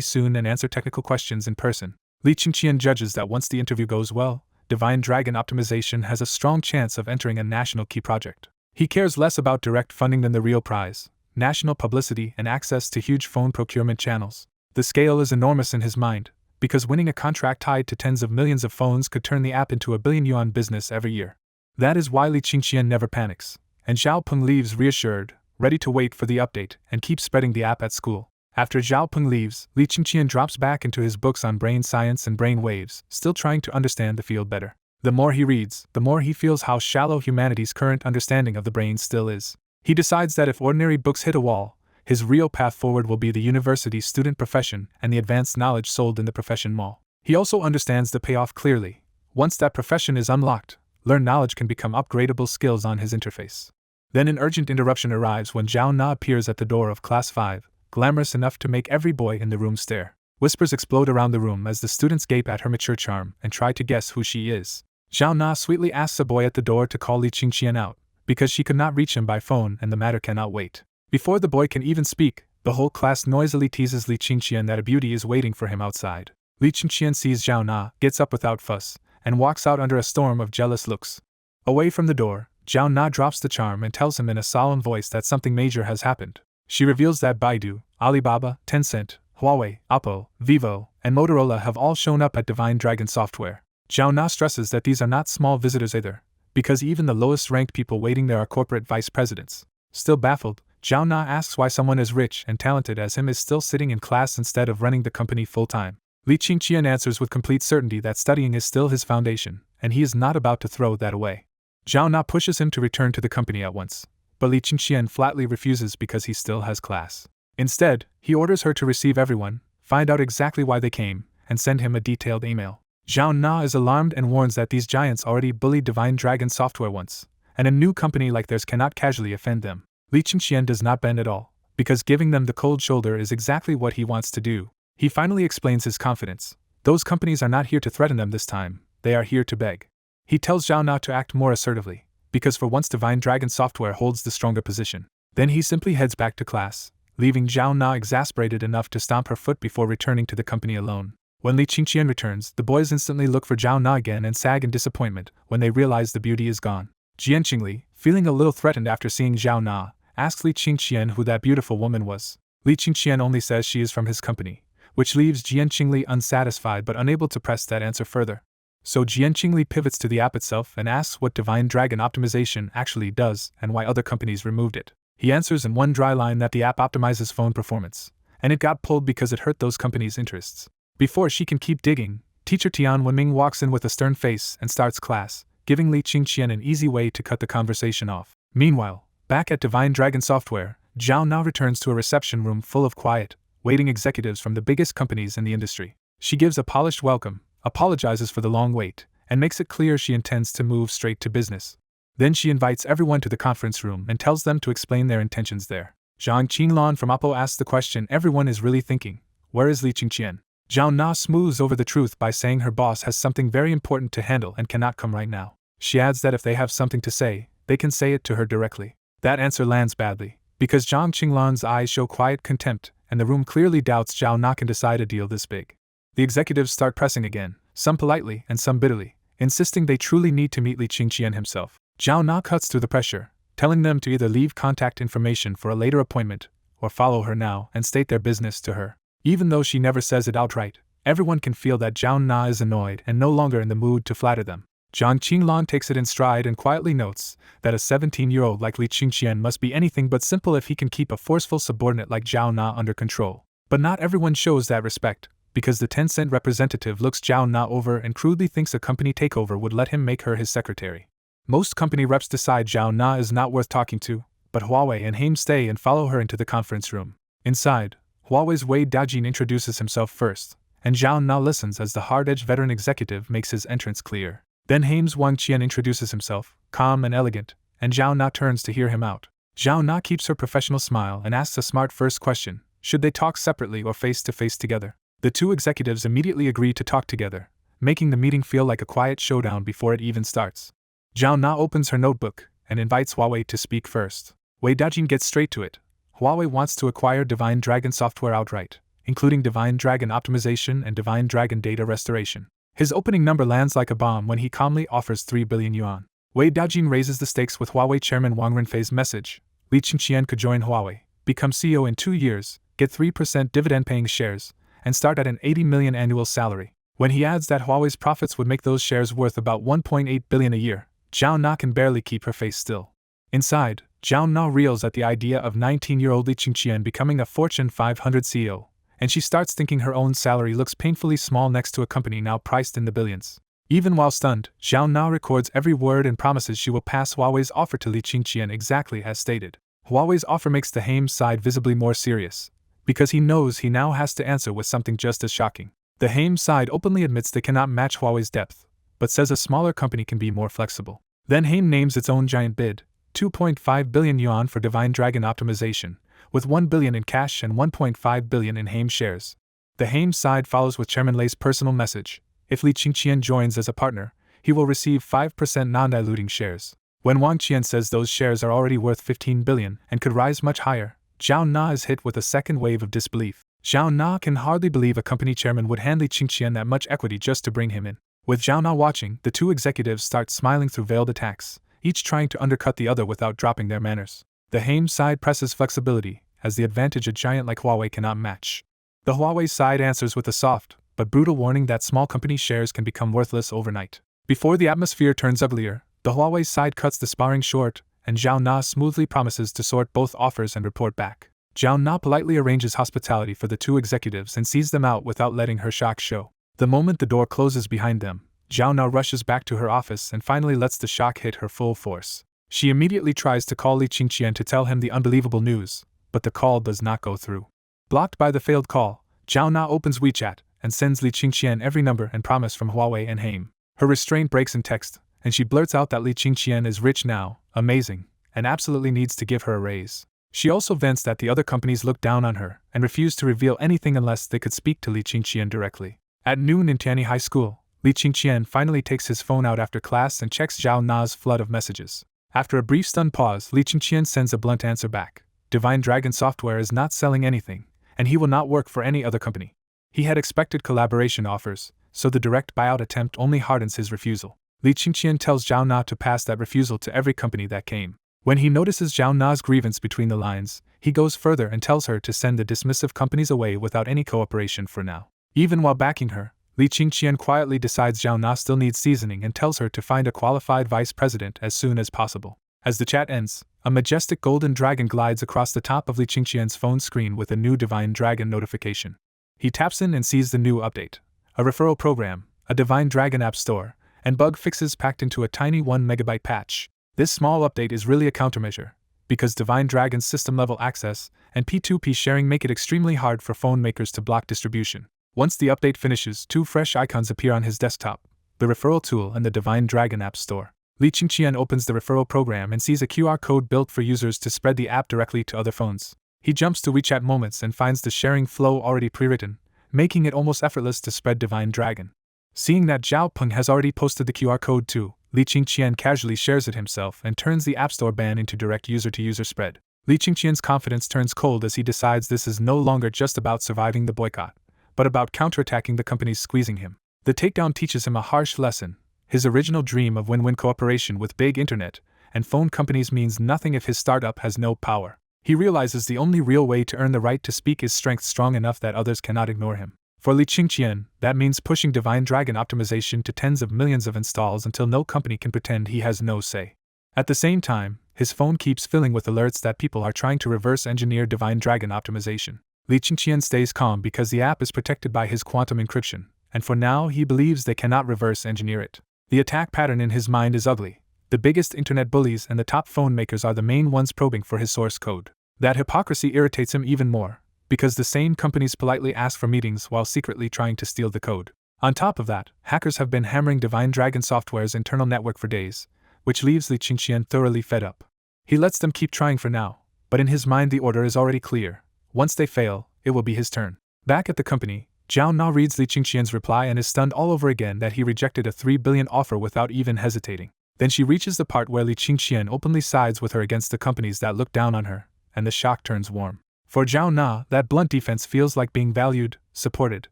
soon and answer technical questions in person. Li Qingqian judges that once the interview goes well, Divine Dragon optimization has a strong chance of entering a national key project. He cares less about direct funding than the real prize: national publicity and access to huge phone procurement channels. The scale is enormous in his mind, because winning a contract tied to tens of millions of phones could turn the app into a billion-yuan business every year. That is why Li Qingqian never panics, and Zhao Peng leaves reassured, ready to wait for the update and keep spreading the app at school. After Zhao Peng leaves, Li Qingqian drops back into his books on brain science and brain waves, still trying to understand the field better. The more he reads, the more he feels how shallow humanity's current understanding of the brain still is. He decides that if ordinary books hit a wall, his real path forward will be the university student profession and the advanced knowledge sold in the profession mall. He also understands the payoff clearly. Once that profession is unlocked, learned knowledge can become upgradable skills on his interface. Then an urgent interruption arrives when Zhao Na appears at the door of Class 5, glamorous enough to make every boy in the room stare. Whispers explode around the room as the students gape at her mature charm and try to guess who she is. Zhao Na sweetly asks a boy at the door to call Li Qingqian out, because she could not reach him by phone and the matter cannot wait. Before the boy can even speak, the whole class noisily teases Li Qingqian that a beauty is waiting for him outside. Li Qingqian sees Zhao Na, gets up without fuss, and walks out under a storm of jealous looks. Away from the door, Zhao Na drops the charm and tells him in a solemn voice that something major has happened. She reveals that Baidu, Alibaba, Tencent, Huawei, Oppo, Vivo, and Motorola have all shown up at Divine Dragon Software. Zhao Na stresses that these are not small visitors either, because even the lowest-ranked people waiting there are corporate vice presidents. Still baffled, Zhao Na asks why someone as rich and talented as him is still sitting in class instead of running the company full-time. Li Qingqian answers with complete certainty that studying is still his foundation, and he is not about to throw that away. Zhao Na pushes him to return to the company at once, but Li Qingqian flatly refuses because he still has class. Instead, he orders her to receive everyone, find out exactly why they came, and send him a detailed email. Zhao Na is alarmed and warns that these giants already bullied Divine Dragon Software once, and a new company like theirs cannot casually offend them. Li Qingqian does not bend at all, because giving them the cold shoulder is exactly what he wants to do. He finally explains his confidence. Those companies are not here to threaten them this time, they are here to beg. He tells Zhao Na to act more assertively, because for once Divine Dragon Software holds the stronger position. Then he simply heads back to class, leaving Zhao Na exasperated enough to stomp her foot before returning to the company alone. When Li Qingqian returns, the boys instantly look for Zhao Na again and sag in disappointment when they realize the beauty is gone. Jian Qingli, feeling a little threatened after seeing Zhao Na, asks Li Qingqian who that beautiful woman was. Li Qingqian only says she is from his company, which leaves Jian Qingli unsatisfied but unable to press that answer further. So Jian Qingli pivots to the app itself and asks what Divine Dragon optimization actually does and why other companies removed it. He answers in one dry line that the app optimizes phone performance, and it got pulled because it hurt those companies' interests. Before she can keep digging, teacher Tian Wenming walks in with a stern face and starts class, giving Li Qingqian an easy way to cut the conversation off. Meanwhile, back at Divine Dragon Software, Zhao now returns to a reception room full of quiet, waiting executives from the biggest companies in the industry. She gives a polished welcome, apologizes for the long wait, and makes it clear she intends to move straight to business. Then she invites everyone to the conference room and tells them to explain their intentions there. Zhang Qinglan from Oppo asks the question everyone is really thinking: where is Li Qingqian? Zhao Na smooths over the truth by saying her boss has something very important to handle and cannot come right now. She adds that if they have something to say, they can say it to her directly. That answer lands badly, because Zhang Qinglan's eyes show quiet contempt, and the room clearly doubts Zhao Na can decide a deal this big. The executives start pressing again, some politely and some bitterly, insisting they truly need to meet Li Qingqian himself. Zhao Na cuts through the pressure, telling them to either leave contact information for a later appointment, or follow her now and state their business to her. Even though she never says it outright, everyone can feel that Zhao Na is annoyed and no longer in the mood to flatter them. Zhang Qinglan takes it in stride and quietly notes that a 17-year-old like Li Qingqian must be anything but simple if he can keep a forceful subordinate like Zhao Na under control. But not everyone shows that respect, because the Tencent representative looks Zhao Na over and crudely thinks a company takeover would let him make her his secretary. Most company reps decide Zhao Na is not worth talking to, but Huawei and Haim stay and follow her into the conference room. Inside, Huawei's Wei Daojin introduces himself first, and Zhao Na listens as the hard-edged veteran executive makes his entrance clear. Then Haim's Wang Qian introduces himself, calm and elegant, and Zhao Na turns to hear him out. Zhao Na keeps her professional smile and asks a smart first question: should they talk separately or face-to-face together? The two executives immediately agree to talk together, making the meeting feel like a quiet showdown before it even starts. Zhao Na opens her notebook and invites Huawei to speak first. Wei Daojin gets straight to it. Huawei wants to acquire Divine Dragon software outright, including Divine Dragon optimization and Divine Dragon data restoration. His opening number lands like a bomb when he calmly offers 3 billion yuan. Wei Daojin raises the stakes with Huawei chairman Wang Renfei's message: Li Qingqian could join Huawei, become CEO in 2 years, get 3% dividend-paying shares, and start at an 80 million annual salary. When he adds that Huawei's profits would make those shares worth about 1.8 billion a year, Zhao Na can barely keep her face still. Inside, Zhao Na reels at the idea of 19-year-old Li Qingqian becoming a Fortune 500 CEO, and she starts thinking her own salary looks painfully small next to a company now priced in the billions. Even while stunned, Zhao Na records every word and promises she will pass Huawei's offer to Li Qingqian exactly as stated. Huawei's offer makes the Haim side visibly more serious, because he knows he now has to answer with something just as shocking. The Haim side openly admits they cannot match Huawei's depth, but says a smaller company can be more flexible. Then Haim names its own giant bid: 2.5 billion yuan for Divine Dragon optimization, with 1 billion in cash and 1.5 billion in Haim shares. The Haim side follows with Chairman Lei's personal message: if Li Qingqian joins as a partner, he will receive 5% non-diluting shares. When Wang Qian says those shares are already worth 15 billion and could rise much higher, Zhao Na is hit with a second wave of disbelief. Zhao Na can hardly believe a company chairman would hand Li Qingqian that much equity just to bring him in. With Zhao Na watching, the two executives start smiling through veiled attacks, each trying to undercut the other without dropping their manners. The Haim side presses flexibility, as the advantage a giant like Huawei cannot match. The Huawei side answers with a soft, but brutal warning that small company shares can become worthless overnight. Before the atmosphere turns uglier, the Huawei side cuts the sparring short, and Zhao Na smoothly promises to sort both offers and report back. Zhao Na politely arranges hospitality for the two executives and sees them out without letting her shock show. The moment the door closes behind them, Zhao Na rushes back to her office and finally lets the shock hit her full force. She immediately tries to call Li Qingqian to tell him the unbelievable news, but the call does not go through. Blocked by the failed call, Zhao Na opens WeChat and sends Li Qingqian every number and promise from Huawei and Haim. Her restraint breaks in text, and she blurts out that Li Qingqian is rich now, amazing, and absolutely needs to give her a raise. She also vents that the other companies look down on her and refuse to reveal anything unless they could speak to Li Qingqian directly. At noon in Tianyi High School, Li Qingqian finally takes his phone out after class and checks Zhao Na's flood of messages. After a brief stunned pause, Li Qingqian sends a blunt answer back: Divine Dragon Software is not selling anything, and he will not work for any other company. He had expected collaboration offers, so the direct buyout attempt only hardens his refusal. Li Qingqian tells Zhao Na to pass that refusal to every company that came. When he notices Zhao Na's grievance between the lines, he goes further and tells her to send the dismissive companies away without any cooperation for now. Even while backing her, Li Qingqian quietly decides Zhao Na still needs seasoning and tells her to find a qualified vice president as soon as possible. As the chat ends, a majestic golden dragon glides across the top of Li Qingqian's phone screen with a new Divine Dragon notification. He taps in and sees the new update: a referral program, a Divine Dragon app store, and bug fixes packed into a tiny 1 megabyte patch. This small update is really a countermeasure, because Divine Dragon's system-level access and P2P sharing make it extremely hard for phone makers to block distribution. Once the update finishes, 2 fresh icons appear on his desktop: the referral tool and the Divine Dragon app store. Li Qingqian opens the referral program and sees a QR code built for users to spread the app directly to other phones. He jumps to WeChat Moments and finds the sharing flow already pre-written, making it almost effortless to spread Divine Dragon. Seeing that Zhao Peng has already posted the QR code too, Li Qingqian casually shares it himself and turns the App Store ban into direct user-to-user spread. Li Qingqian's confidence turns cold as he decides this is no longer just about surviving the boycott, but about counterattacking the companies squeezing him. The takedown teaches him a harsh lesson. His original dream of win-win cooperation with big internet and phone companies means nothing if his startup has no power. He realizes the only real way to earn the right to speak is strength strong enough that others cannot ignore him. For Li Qingqian, that means pushing Divine Dragon optimization to tens of millions of installs until no company can pretend he has no say. At the same time, his phone keeps filling with alerts that people are trying to reverse engineer Divine Dragon optimization. Li Qingqian stays calm because the app is protected by his quantum encryption, and for now he believes they cannot reverse engineer it. The attack pattern in his mind is ugly. The biggest internet bullies and the top phone makers are the main ones probing for his source code. That hypocrisy irritates him even more, because the same companies politely ask for meetings while secretly trying to steal the code. On top of that, hackers have been hammering Divine Dragon Software's internal network for days, which leaves Li Qingqian thoroughly fed up. He lets them keep trying for now, but in his mind the order is already clear. Once they fail, it will be his turn. Back at the company, Zhao Na reads Li Qingqian's reply and is stunned all over again that he rejected a 3 billion offer without even hesitating. Then she reaches the part where Li Qingqian openly sides with her against the companies that look down on her, and the shock turns warm. For Zhao Na, that blunt defense feels like being valued, supported,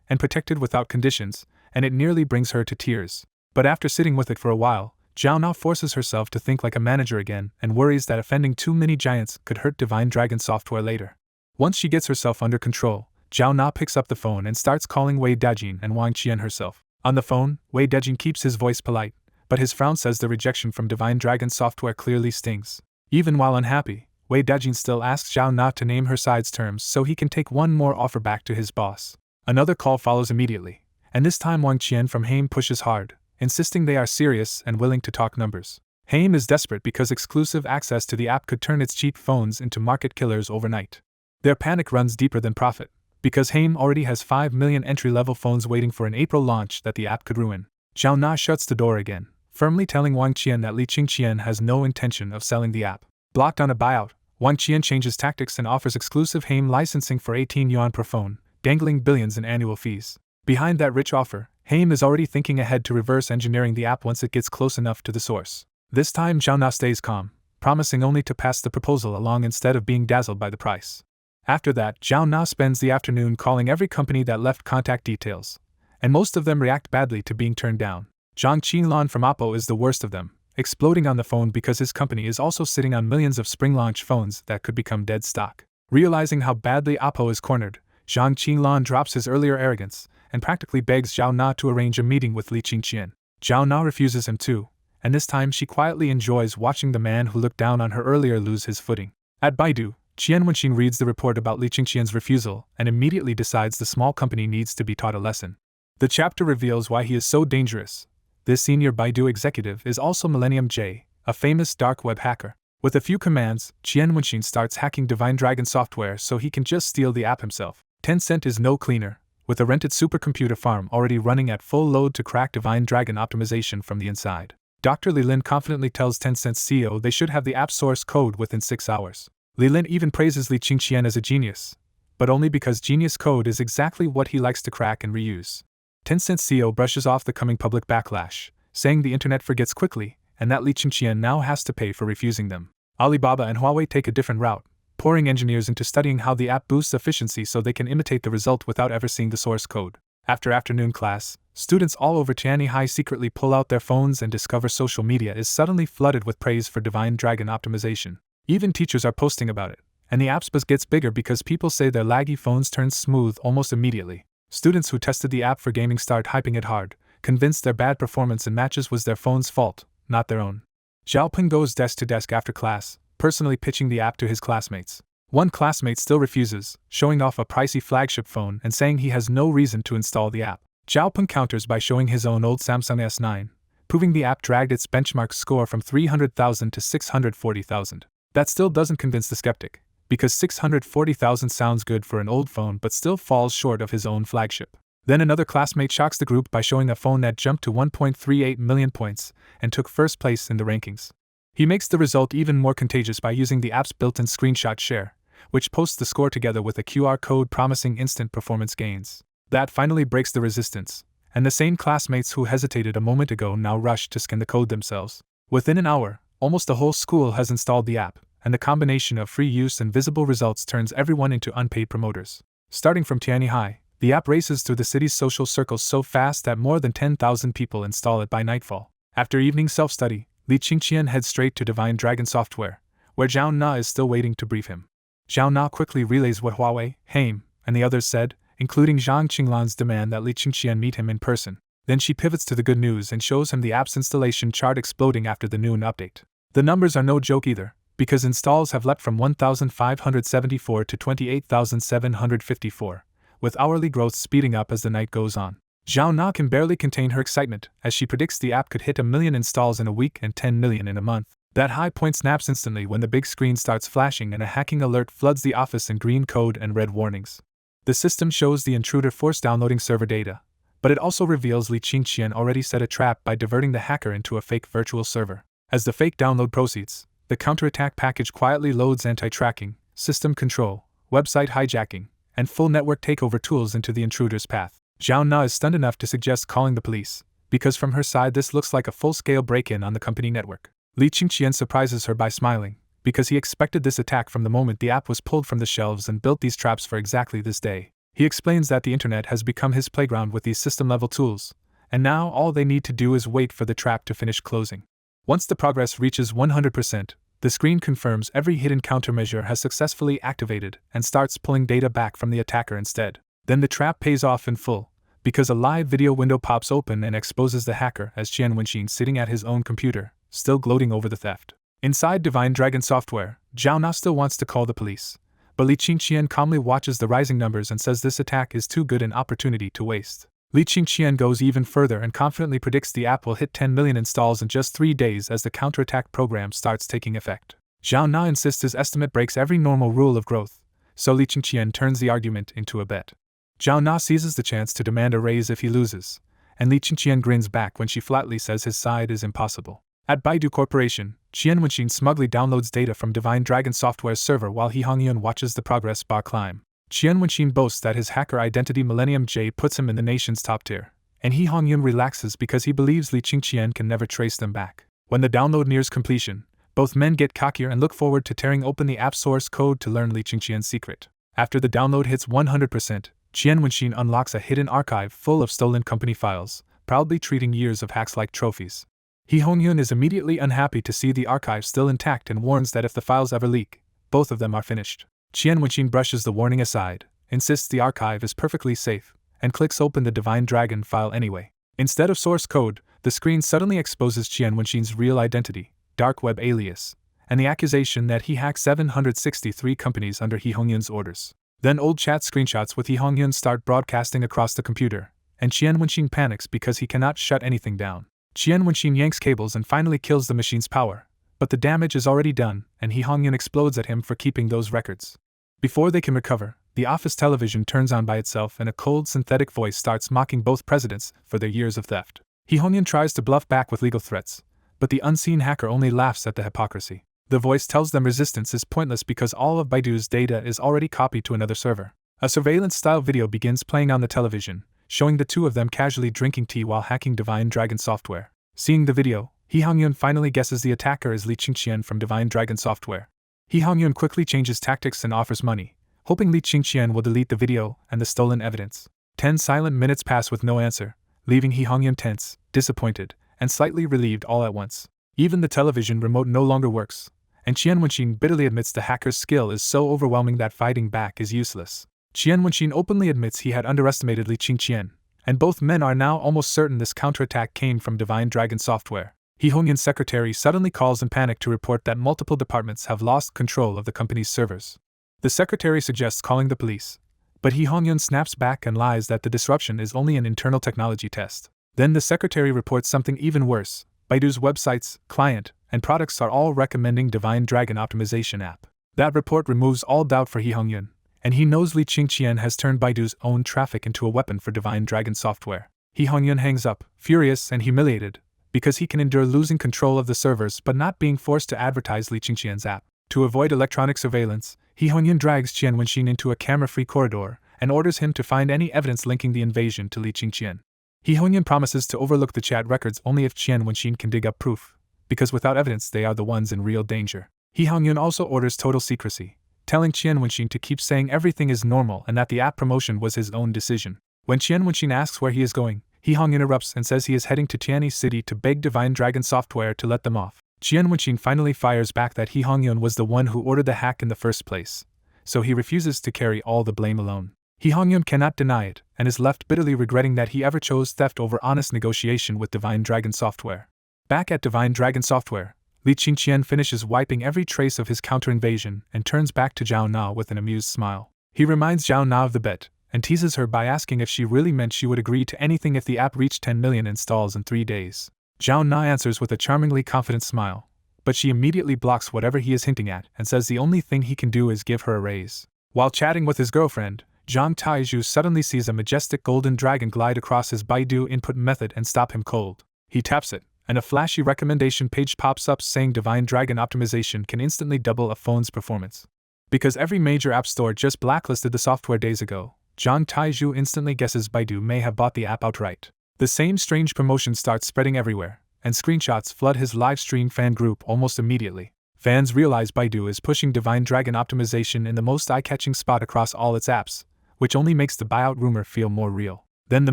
and protected without conditions, and it nearly brings her to tears. But after sitting with it for a while, Zhao Na forces herself to think like a manager again and worries that offending too many giants could hurt Divine Dragon Software later. Once she gets herself under control, Zhao Na picks up the phone and starts calling Wei Dajin and Wang Qian herself. On the phone, Wei Dajin keeps his voice polite, but his frown says the rejection from Divine Dragon Software clearly stings. Even while unhappy, Wei Dajin still asks Zhao Na to name her side's terms so he can take one more offer back to his boss. Another call follows immediately, and this time Wang Qian from Haim pushes hard, insisting they are serious and willing to talk numbers. Haim is desperate because exclusive access to the app could turn its cheap phones into market killers overnight. Their panic runs deeper than profit, because Haim already has 5 million entry-level phones waiting for an April launch that the app could ruin. Zhao Na shuts the door again, firmly telling Wang Qian that Li Qingqian has no intention of selling the app. Blocked on a buyout, Wang Qian changes tactics and offers exclusive Haim licensing for 18 yuan per phone, dangling billions in annual fees. Behind that rich offer, Haim is already thinking ahead to reverse engineering the app once it gets close enough to the source. This time Zhao Na stays calm, promising only to pass the proposal along instead of being dazzled by the price. After that, Zhao Na spends the afternoon calling every company that left contact details, and most of them react badly to being turned down. Zhang Qinlan from Oppo is the worst of them, exploding on the phone because his company is also sitting on millions of spring-launch phones that could become dead stock. Realizing how badly Oppo is cornered, Zhang Qinlan drops his earlier arrogance and practically begs Zhao Na to arrange a meeting with Li Qingqian. Zhao Na refuses him too, and this time she quietly enjoys watching the man who looked down on her earlier lose his footing. At Baidu, Qian Wenxing reads the report about Li Qingqian's refusal and immediately decides the small company needs to be taught a lesson. The chapter reveals why he is so dangerous. This senior Baidu executive is also Millennium J, a famous dark web hacker. With a few commands, Qian Wenxing starts hacking Divine Dragon Software so he can just steal the app himself. Tencent is no cleaner, with a rented supercomputer farm already running at full load to crack Divine Dragon optimization from the inside. Dr. Li Lin confidently tells Tencent's CEO they should have the app source code within 6 hours. Li Lin even praises Li Qingqian as a genius, but only because genius code is exactly what he likes to crack and reuse. Tencent's CEO brushes off the coming public backlash, saying the internet forgets quickly, and that Li Qingqian now has to pay for refusing them. Alibaba and Huawei take a different route, pouring engineers into studying how the app boosts efficiency so they can imitate the result without ever seeing the source code. After afternoon class, students all over Tianyi High secretly pull out their phones and discover social media is suddenly flooded with praise for Divine Dragon optimization. Even teachers are posting about it, and the app's buzz gets bigger because people say their laggy phones turn smooth almost immediately. Students who tested the app for gaming start hyping it hard, convinced their bad performance in matches was their phone's fault, not their own. Xiaopeng goes desk to desk after class, personally pitching the app to his classmates. One classmate still refuses, showing off a pricey flagship phone and saying he has no reason to install the app. Xiaopeng counters by showing his own old Samsung S9, proving the app dragged its benchmark score from 300,000 to 640,000. That still doesn't convince the skeptic, because 640,000 sounds good for an old phone but still falls short of his own flagship. Then another classmate shocks the group by showing a phone that jumped to 1.38 million points and took first place in the rankings. He makes the result even more contagious by using the app's built-in screenshot share, which posts the score together with a QR code promising instant performance gains. That finally breaks the resistance, and the same classmates who hesitated a moment ago now rush to scan the code themselves. Within an hour, almost the whole school has installed the app, and the combination of free use and visible results turns everyone into unpaid promoters. Starting from Tianyi High, the app races through the city's social circles so fast that more than 10,000 people install it by nightfall. After evening self-study, Li Qingqian heads straight to Divine Dragon Software, where Zhao Na is still waiting to brief him. Zhao Na quickly relays what Huawei, Haim, and the others said, including Zhang Qinglan's demand that Li Qingqian meet him in person. Then she pivots to the good news and shows him the app's installation chart exploding after the noon update. The numbers are no joke either, because installs have leapt from 1,574 to 28,754, with hourly growth speeding up as the night goes on. Zhao Na can barely contain her excitement as she predicts the app could hit 1 million installs in a week and 10 million in a month. That high point snaps instantly when the big screen starts flashing and a hacking alert floods the office in green code and red warnings. The system shows the intruder forced downloading server data, but it also reveals Li Qingqian already set a trap by diverting the hacker into a fake virtual server. As the fake download proceeds, the counterattack package quietly loads anti-tracking, system control, website hijacking, and full network takeover tools into the intruder's path. Zhao Na is stunned enough to suggest calling the police, because from her side this looks like a full-scale break-in on the company network. Li Qingqian surprises her by smiling, because he expected this attack from the moment the app was pulled from the shelves and built these traps for exactly this day. He explains that the internet has become his playground with these system-level tools, and now all they need to do is wait for the trap to finish closing. Once the progress reaches 100%, the screen confirms every hidden countermeasure has successfully activated and starts pulling data back from the attacker instead. Then the trap pays off in full, because a live video window pops open and exposes the hacker as Qian Wenxin sitting at his own computer, still gloating over the theft. Inside Divine Dragon Software, Zhao Na still wants to call the police, but Li Qingqian calmly watches the rising numbers and says this attack is too good an opportunity to waste. Li Qingqian goes even further and confidently predicts the app will hit 10 million installs in just 3 days as the counterattack program starts taking effect. Zhao Na insists his estimate breaks every normal rule of growth, so Li Qingqian turns the argument into a bet. Zhao Na seizes the chance to demand a raise if he loses, and Li Qingqian grins back when she flatly says his side is impossible. At Baidu Corporation, Qian Wenxin smugly downloads data from Divine Dragon Software's server while He Hongyun watches the progress bar climb. Qian Wenxin boasts that his hacker identity Millennium J puts him in the nation's top tier, and He Hongyun relaxes because he believes Li Qingqian can never trace them back. When the download nears completion, both men get cockier and look forward to tearing open the app source code to learn Li Qingqian's secret. After the download hits 100%, Qian Wenxin unlocks a hidden archive full of stolen company files, proudly treating years of hacks like trophies. He Hongyun is immediately unhappy to see the archive still intact and warns that if the files ever leak, both of them are finished. Qian Wenxin brushes the warning aside, insists the archive is perfectly safe, and clicks open the Divine Dragon file anyway. Instead of source code, the screen suddenly exposes Qian Wenxin's real identity, dark web alias, and the accusation that he hacked 763 companies under He Hongyun's orders. Then old chat screenshots with He Hongyun start broadcasting across the computer, and Qian Wenxin panics because he cannot shut anything down. Qian Wenxin yanks cables and finally kills the machine's power, but the damage is already done, and He Hongyun explodes at him for keeping those records. Before they can recover, the office television turns on by itself and a cold synthetic voice starts mocking both presidents for their years of theft. He Hongyun tries to bluff back with legal threats, but the unseen hacker only laughs at the hypocrisy. The voice tells them resistance is pointless because all of Baidu's data is already copied to another server. A surveillance-style video begins playing on the television, showing the two of them casually drinking tea while hacking Divine Dragon Software. Seeing the video, He Hongyun finally guesses the attacker is Li Qingqian from Divine Dragon Software. He Hongyun quickly changes tactics and offers money, hoping Li Qingqian will delete the video and the stolen evidence. 10 silent minutes pass with no answer, leaving He Hongyun tense, disappointed, and slightly relieved all at once. Even the television remote no longer works, and Qian Wenqin bitterly admits the hacker's skill is so overwhelming that fighting back is useless. Qian Wenqin openly admits he had underestimated Li Qingqian, and both men are now almost certain this counterattack came from Divine Dragon software. He Hongyun's secretary suddenly calls in panic to report that multiple departments have lost control of the company's servers. The secretary suggests calling the police, but He Hongyun snaps back and lies that the disruption is only an internal technology test. Then the secretary reports something even worse. Baidu's websites, client, and products are all recommending Divine Dragon optimization app. That report removes all doubt for He Hongyun, and he knows Li Qingqian has turned Baidu's own traffic into a weapon for Divine Dragon software. He Hongyun hangs up, furious and humiliated, because he can endure losing control of the servers but not being forced to advertise Li Qingqian's app. To avoid electronic surveillance, He Hongyun drags Qian Wenqin into a camera-free corridor and orders him to find any evidence linking the invasion to Li Qingqian. He Hongyun promises to overlook the chat records only if Qian Wenqin can dig up proof, because without evidence they are the ones in real danger. He Hongyun also orders total secrecy, telling Qian Wenqin to keep saying everything is normal and that the app promotion was his own decision. When Qian Wenqin asks where he is going, He Hongyun interrupts and says he is heading to Tianyi City to beg Divine Dragon software to let them off. Qian Wenqin finally fires back that He Hongyun was the one who ordered the hack in the first place, so he refuses to carry all the blame alone. He Hongyun cannot deny it, and is left bitterly regretting that he ever chose theft over honest negotiation with Divine Dragon software. Back at Divine Dragon software, Li Qingqian finishes wiping every trace of his counter-invasion and turns back to Zhao Na with an amused smile. He reminds Zhao Na of the bet, and teases her by asking if she really meant she would agree to anything if the app reached 10 million installs in 3 days. Zhao Na answers with a charmingly confident smile, but she immediately blocks whatever he is hinting at and says the only thing he can do is give her a raise. While chatting with his girlfriend, Zhang Taizhu suddenly sees a majestic golden dragon glide across his Baidu input method and stop him cold. He taps it, and a flashy recommendation page pops up saying Divine Dragon optimization can instantly double a phone's performance. Because every major app store just blacklisted the software days ago, Zhang Taizhu instantly guesses Baidu may have bought the app outright. The same strange promotion starts spreading everywhere, and screenshots flood his livestream fan group almost immediately. Fans realize Baidu is pushing Divine Dragon optimization in the most eye-catching spot across all its apps, which only makes the buyout rumor feel more real. Then the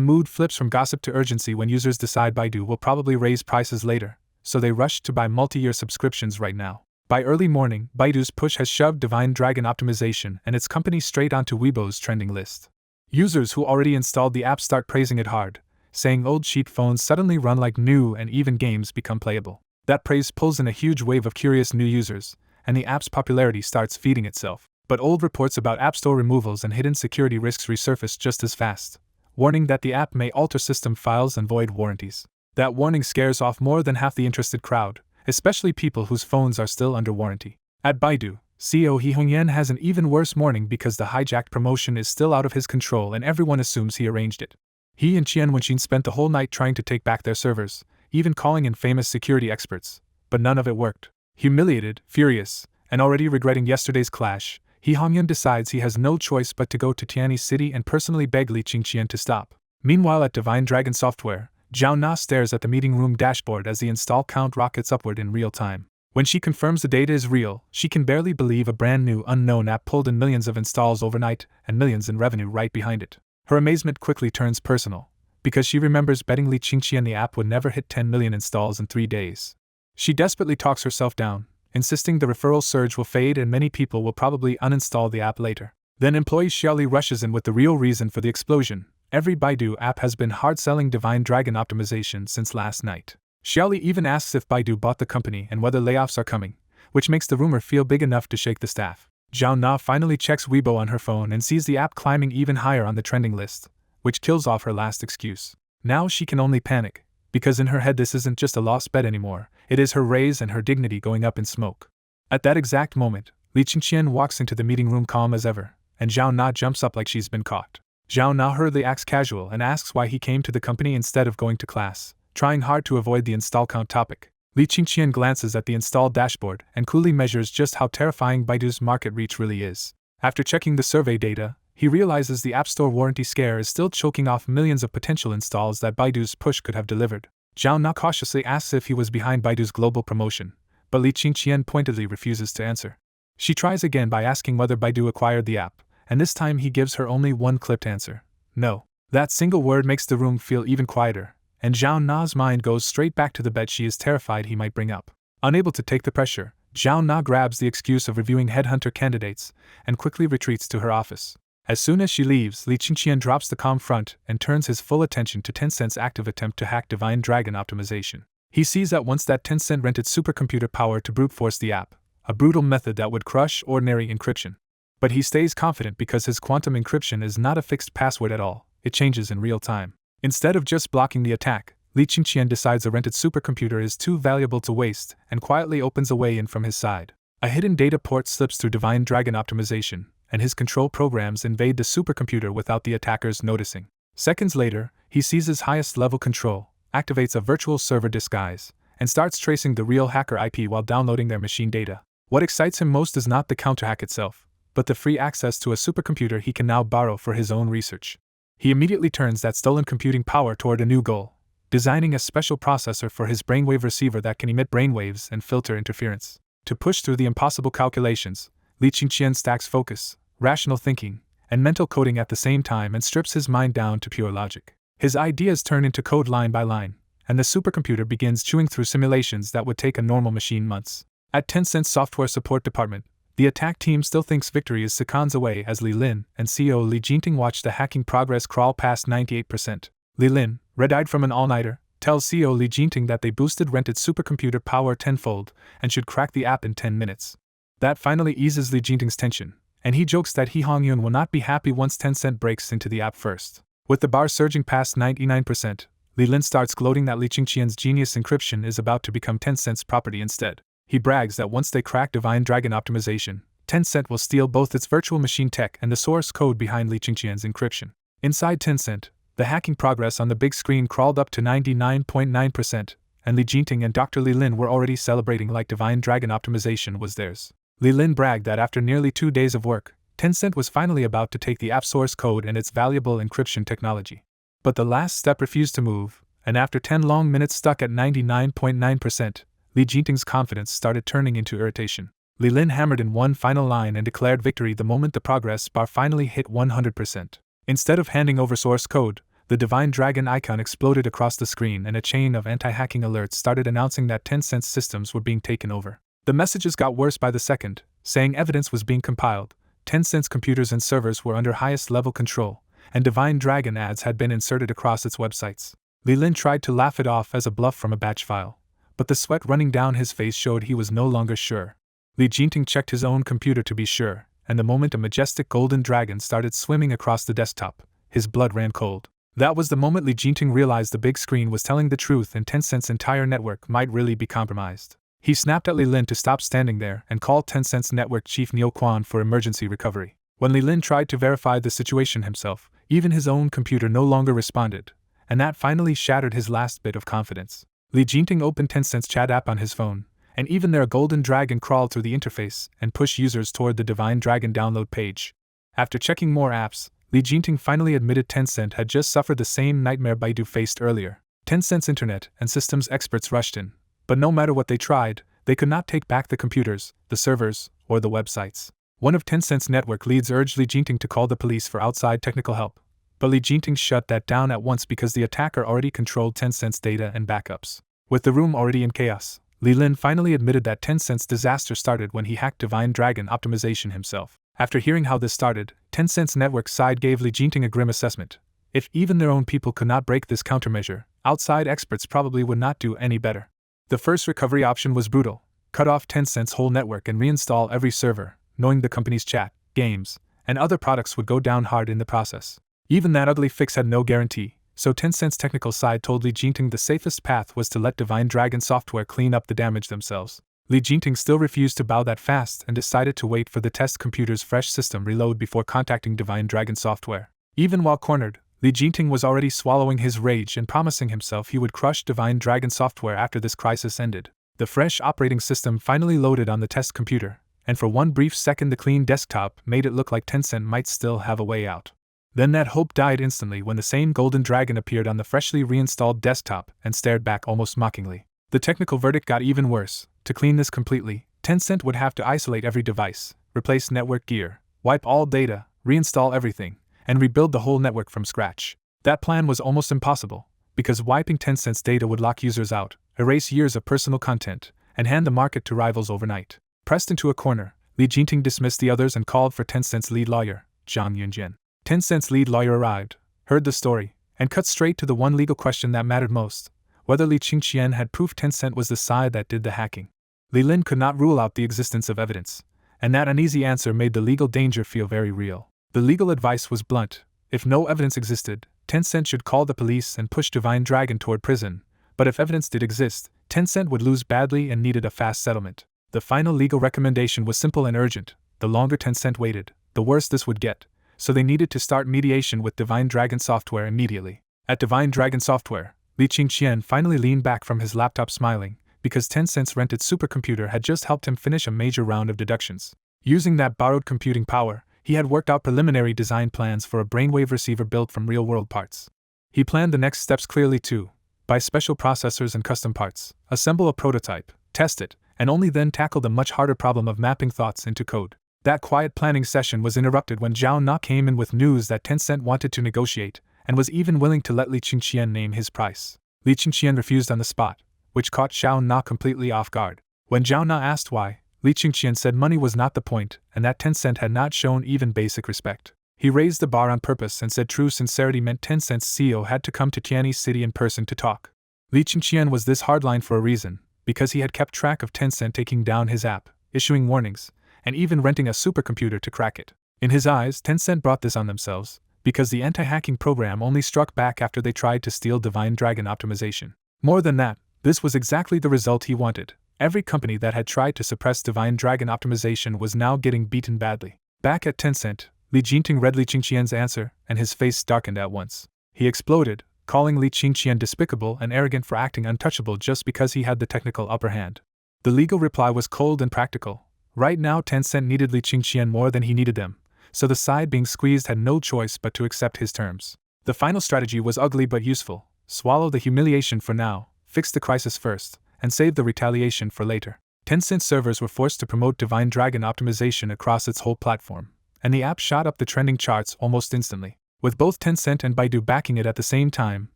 mood flips from gossip to urgency when users decide Baidu will probably raise prices later, so they rush to buy multi-year subscriptions right now. By early morning, Baidu's push has shoved Divine Dragon optimization and its company straight onto Weibo's trending list. Users who already installed the app start praising it hard, saying old cheap phones suddenly run like new and even games become playable. That praise pulls in a huge wave of curious new users, and the app's popularity starts feeding itself. But old reports about App Store removals and hidden security risks resurface just as fast, warning that the app may alter system files and void warranties. That warning scares off more than half the interested crowd, especially people whose phones are still under warranty. At Baidu, CEO He Hongyun has an even worse morning because the hijacked promotion is still out of his control and everyone assumes he arranged it. He and Qian Wenqin spent the whole night trying to take back their servers, even calling in famous security experts, but none of it worked. Humiliated, furious, and already regretting yesterday's clash, He Hongyun decides he has no choice but to go to Tianyi City and personally beg Li Qingqian to stop. Meanwhile at Divine Dragon software, Zhao Na stares at the meeting room dashboard as the install count rockets upward in real time. When she confirms the data is real, she can barely believe a brand new unknown app pulled in millions of installs overnight and millions in revenue right behind it. Her amazement quickly turns personal, because she remembers betting Li Qingqian the app would never hit 10 million installs in 3 days. She desperately talks herself down, insisting the referral surge will fade and many people will probably uninstall the app later. Then employee Xiaoli rushes in with the real reason for the explosion. Every Baidu app has been hard-selling Divine Dragon optimization since last night. Xiaoli even asks if Baidu bought the company and whether layoffs are coming, which makes the rumor feel big enough to shake the staff. Zhao Na finally checks Weibo on her phone and sees the app climbing even higher on the trending list, which kills off her last excuse. Now she can only panic, because in her head this isn't just a lost bet anymore, it is her raise and her dignity going up in smoke. At that exact moment, Li Qingqian walks into the meeting room calm as ever, and Zhao Na jumps up like she's been caught. Zhao Na hurriedly acts casual and asks why he came to the company instead of going to class, trying hard to avoid the install count topic. Li Qingqian glances at the install dashboard and coolly measures just how terrifying Baidu's market reach really is. After checking the survey data, he realizes the App Store warranty scare is still choking off millions of potential installs that Baidu's push could have delivered. Zhao Na cautiously asks if he was behind Baidu's global promotion, but Li Qingqian pointedly refuses to answer. She tries again by asking whether Baidu acquired the app, and this time he gives her only one clipped answer: no. That single word makes the room feel even quieter, and Zhao Na's mind goes straight back to the bet she is terrified he might bring up. Unable to take the pressure, Zhao Na grabs the excuse of reviewing headhunter candidates and quickly retreats to her office. As soon as she leaves, Li Qingqian drops the calm front and turns his full attention to Tencent's active attempt to hack Divine Dragon optimization. He sees at once that Tencent rented supercomputer power to brute force the app, a brutal method that would crush ordinary encryption. But he stays confident because his quantum encryption is not a fixed password at all, it changes in real time. Instead of just blocking the attack, Li Qingqian decides a rented supercomputer is too valuable to waste and quietly opens a way in from his side. A hidden data port slips through Divine Dragon optimization, and his control programs invade the supercomputer without the attackers noticing. Seconds later, he seizes highest level control, activates a virtual server disguise, and starts tracing the real hacker IP while downloading their machine data. What excites him most is not the counterhack itself, but the free access to a supercomputer he can now borrow for his own research. He immediately turns that stolen computing power toward a new goal, designing a special processor for his brainwave receiver that can emit brainwaves and filter interference. To push through the impossible calculations, Li Qingqian stacks focus, rational thinking, and mental coding at the same time and strips his mind down to pure logic. His ideas turn into code line by line, and the supercomputer begins chewing through simulations that would take a normal machine months. At Tencent's software support department, the attack team still thinks victory is seconds away as Li Lin and CEO Li Jingting watch the hacking progress crawl past 98%. Li Lin, red-eyed from an all-nighter, tells CEO Li Jingting that they boosted rented supercomputer power tenfold and should crack the app in 10 minutes. That finally eases Li Jingting's tension, and he jokes that he Hongyun will not be happy once Tencent breaks into the app first. With the bar surging past 99%, Li Lin starts gloating that Li Qingqian's genius encryption is about to become Tencent's property instead. He brags that once they crack Divine Dragon optimization, Tencent will steal both its virtual machine tech and the source code behind Li Qingqian's encryption. Inside Tencent, the hacking progress on the big screen crawled up to 99.9%, and Li Jingting and Dr. Li Lin were already celebrating like Divine Dragon optimization was theirs. Li Lin bragged that after nearly 2 days of work, Tencent was finally about to take the app source code and its valuable encryption technology. But the last step refused to move, and after 10 long minutes stuck at 99.9%, Li Jingting's confidence started turning into irritation. Li Lin hammered in one final line and declared victory the moment the progress bar finally hit 100%. Instead of handing over source code, the Divine Dragon icon exploded across the screen and a chain of anti-hacking alerts started announcing that Tencent's systems were being taken over. The messages got worse by the second, saying evidence was being compiled, Tencent's computers and servers were under highest level control, and Divine Dragon ads had been inserted across its websites. Li Lin tried to laugh it off as a bluff from a batch file, but the sweat running down his face showed he was no longer sure. Li Jingting checked his own computer to be sure, and the moment a majestic golden dragon started swimming across the desktop, his blood ran cold. That was the moment Li Jingting realized the big screen was telling the truth and Tencent's entire network might really be compromised. He snapped at Li Lin to stop standing there and called Tencent's network chief Niu Quan for emergency recovery. When Li Lin tried to verify the situation himself, even his own computer no longer responded, and that finally shattered his last bit of confidence. Li Jingting opened Tencent's chat app on his phone, and even their golden dragon crawled through the interface and pushed users toward the Divine Dragon download page. After checking more apps, Li Jingting finally admitted Tencent had just suffered the same nightmare Baidu faced earlier. Tencent's internet and systems experts rushed in, but no matter what they tried, they could not take back the computers, the servers, or the websites. One of Tencent's network leads urged Li Jingting to call the police for outside technical help, but Li Jingting shut that down at once because the attacker already controlled Tencent's data and backups. With the room already in chaos, Li Lin finally admitted that Tencent's disaster started when he hacked Divine Dragon optimization himself. After hearing how this started, Tencent's network side gave Li Jingting a grim assessment. If even their own people could not break this countermeasure, outside experts probably would not do any better. The first recovery option was brutal: cut off Tencent's whole network and reinstall every server, knowing the company's chat, games, and other products would go down hard in the process. Even that ugly fix had no guarantee, so Tencent's technical side told Li Jingting the safest path was to let Divine Dragon software clean up the damage themselves. Li Jingting still refused to bow that fast and decided to wait for the test computer's fresh system reload before contacting Divine Dragon software. Even while cornered, Li Jingting was already swallowing his rage and promising himself he would crush Divine Dragon software after this crisis ended. The fresh operating system finally loaded on the test computer, and for one brief second the clean desktop made it look like Tencent might still have a way out. Then that hope died instantly when the same golden dragon appeared on the freshly reinstalled desktop and stared back almost mockingly. The technical verdict got even worse: to clean this completely, Tencent would have to isolate every device, replace network gear, wipe all data, reinstall everything, and rebuild the whole network from scratch. That plan was almost impossible, because wiping Tencent's data would lock users out, erase years of personal content, and hand the market to rivals overnight. Pressed into a corner, Li Jinting dismissed the others and called for Tencent's lead lawyer, Zhang Yunjian. Tencent's lead lawyer arrived, heard the story, and cut straight to the one legal question that mattered most: whether Li Qingqian had proof Tencent was the side that did the hacking. Li Lin could not rule out the existence of evidence, and that uneasy answer made the legal danger feel very real. The legal advice was blunt: if no evidence existed, Tencent should call the police and push Divine Dragon toward prison, but if evidence did exist, Tencent would lose badly and needed a fast settlement. The final legal recommendation was simple and urgent: the longer Tencent waited, the worse this would get, so they needed to start mediation with Divine Dragon Software immediately. At Divine Dragon Software, Li Qingqian finally leaned back from his laptop smiling, because Tencent's rented supercomputer had just helped him finish a major round of deductions. Using that borrowed computing power, he had worked out preliminary design plans for a brainwave receiver built from real-world parts. He planned the next steps clearly too: buy special processors and custom parts, assemble a prototype, test it, and only then tackle the much harder problem of mapping thoughts into code. That quiet planning session was interrupted when Zhao Na came in with news that Tencent wanted to negotiate, and was even willing to let Li Qingqian name his price. Li Qingqian refused on the spot, which caught Zhao Na completely off guard. When Zhao Na asked why, Li Qingqian said money was not the point, and that Tencent had not shown even basic respect. He raised the bar on purpose and said true sincerity meant Tencent's CEO had to come to Tianyi City in person to talk. Li Qingqian was this hardline for a reason, because he had kept track of Tencent taking down his app, issuing warnings, and even renting a supercomputer to crack it. In his eyes, Tencent brought this on themselves, because the anti-hacking program only struck back after they tried to steal Divine Dragon optimization. More than that, this was exactly the result he wanted. Every company that had tried to suppress Divine Dragon optimization was now getting beaten badly. Back at Tencent, Li Jinting read Li Qingqian's answer, and his face darkened at once. He exploded, calling Li Qingqian despicable and arrogant for acting untouchable just because he had the technical upper hand. The legal reply was cold and practical. Right now Tencent needed Li Qingqian more than he needed them, so the side being squeezed had no choice but to accept his terms. The final strategy was ugly but useful: swallow the humiliation for now, fix the crisis first, and save the retaliation for later. Tencent servers were forced to promote Divine Dragon optimization across its whole platform, and the app shot up the trending charts almost instantly. With both Tencent and Baidu backing it at the same time,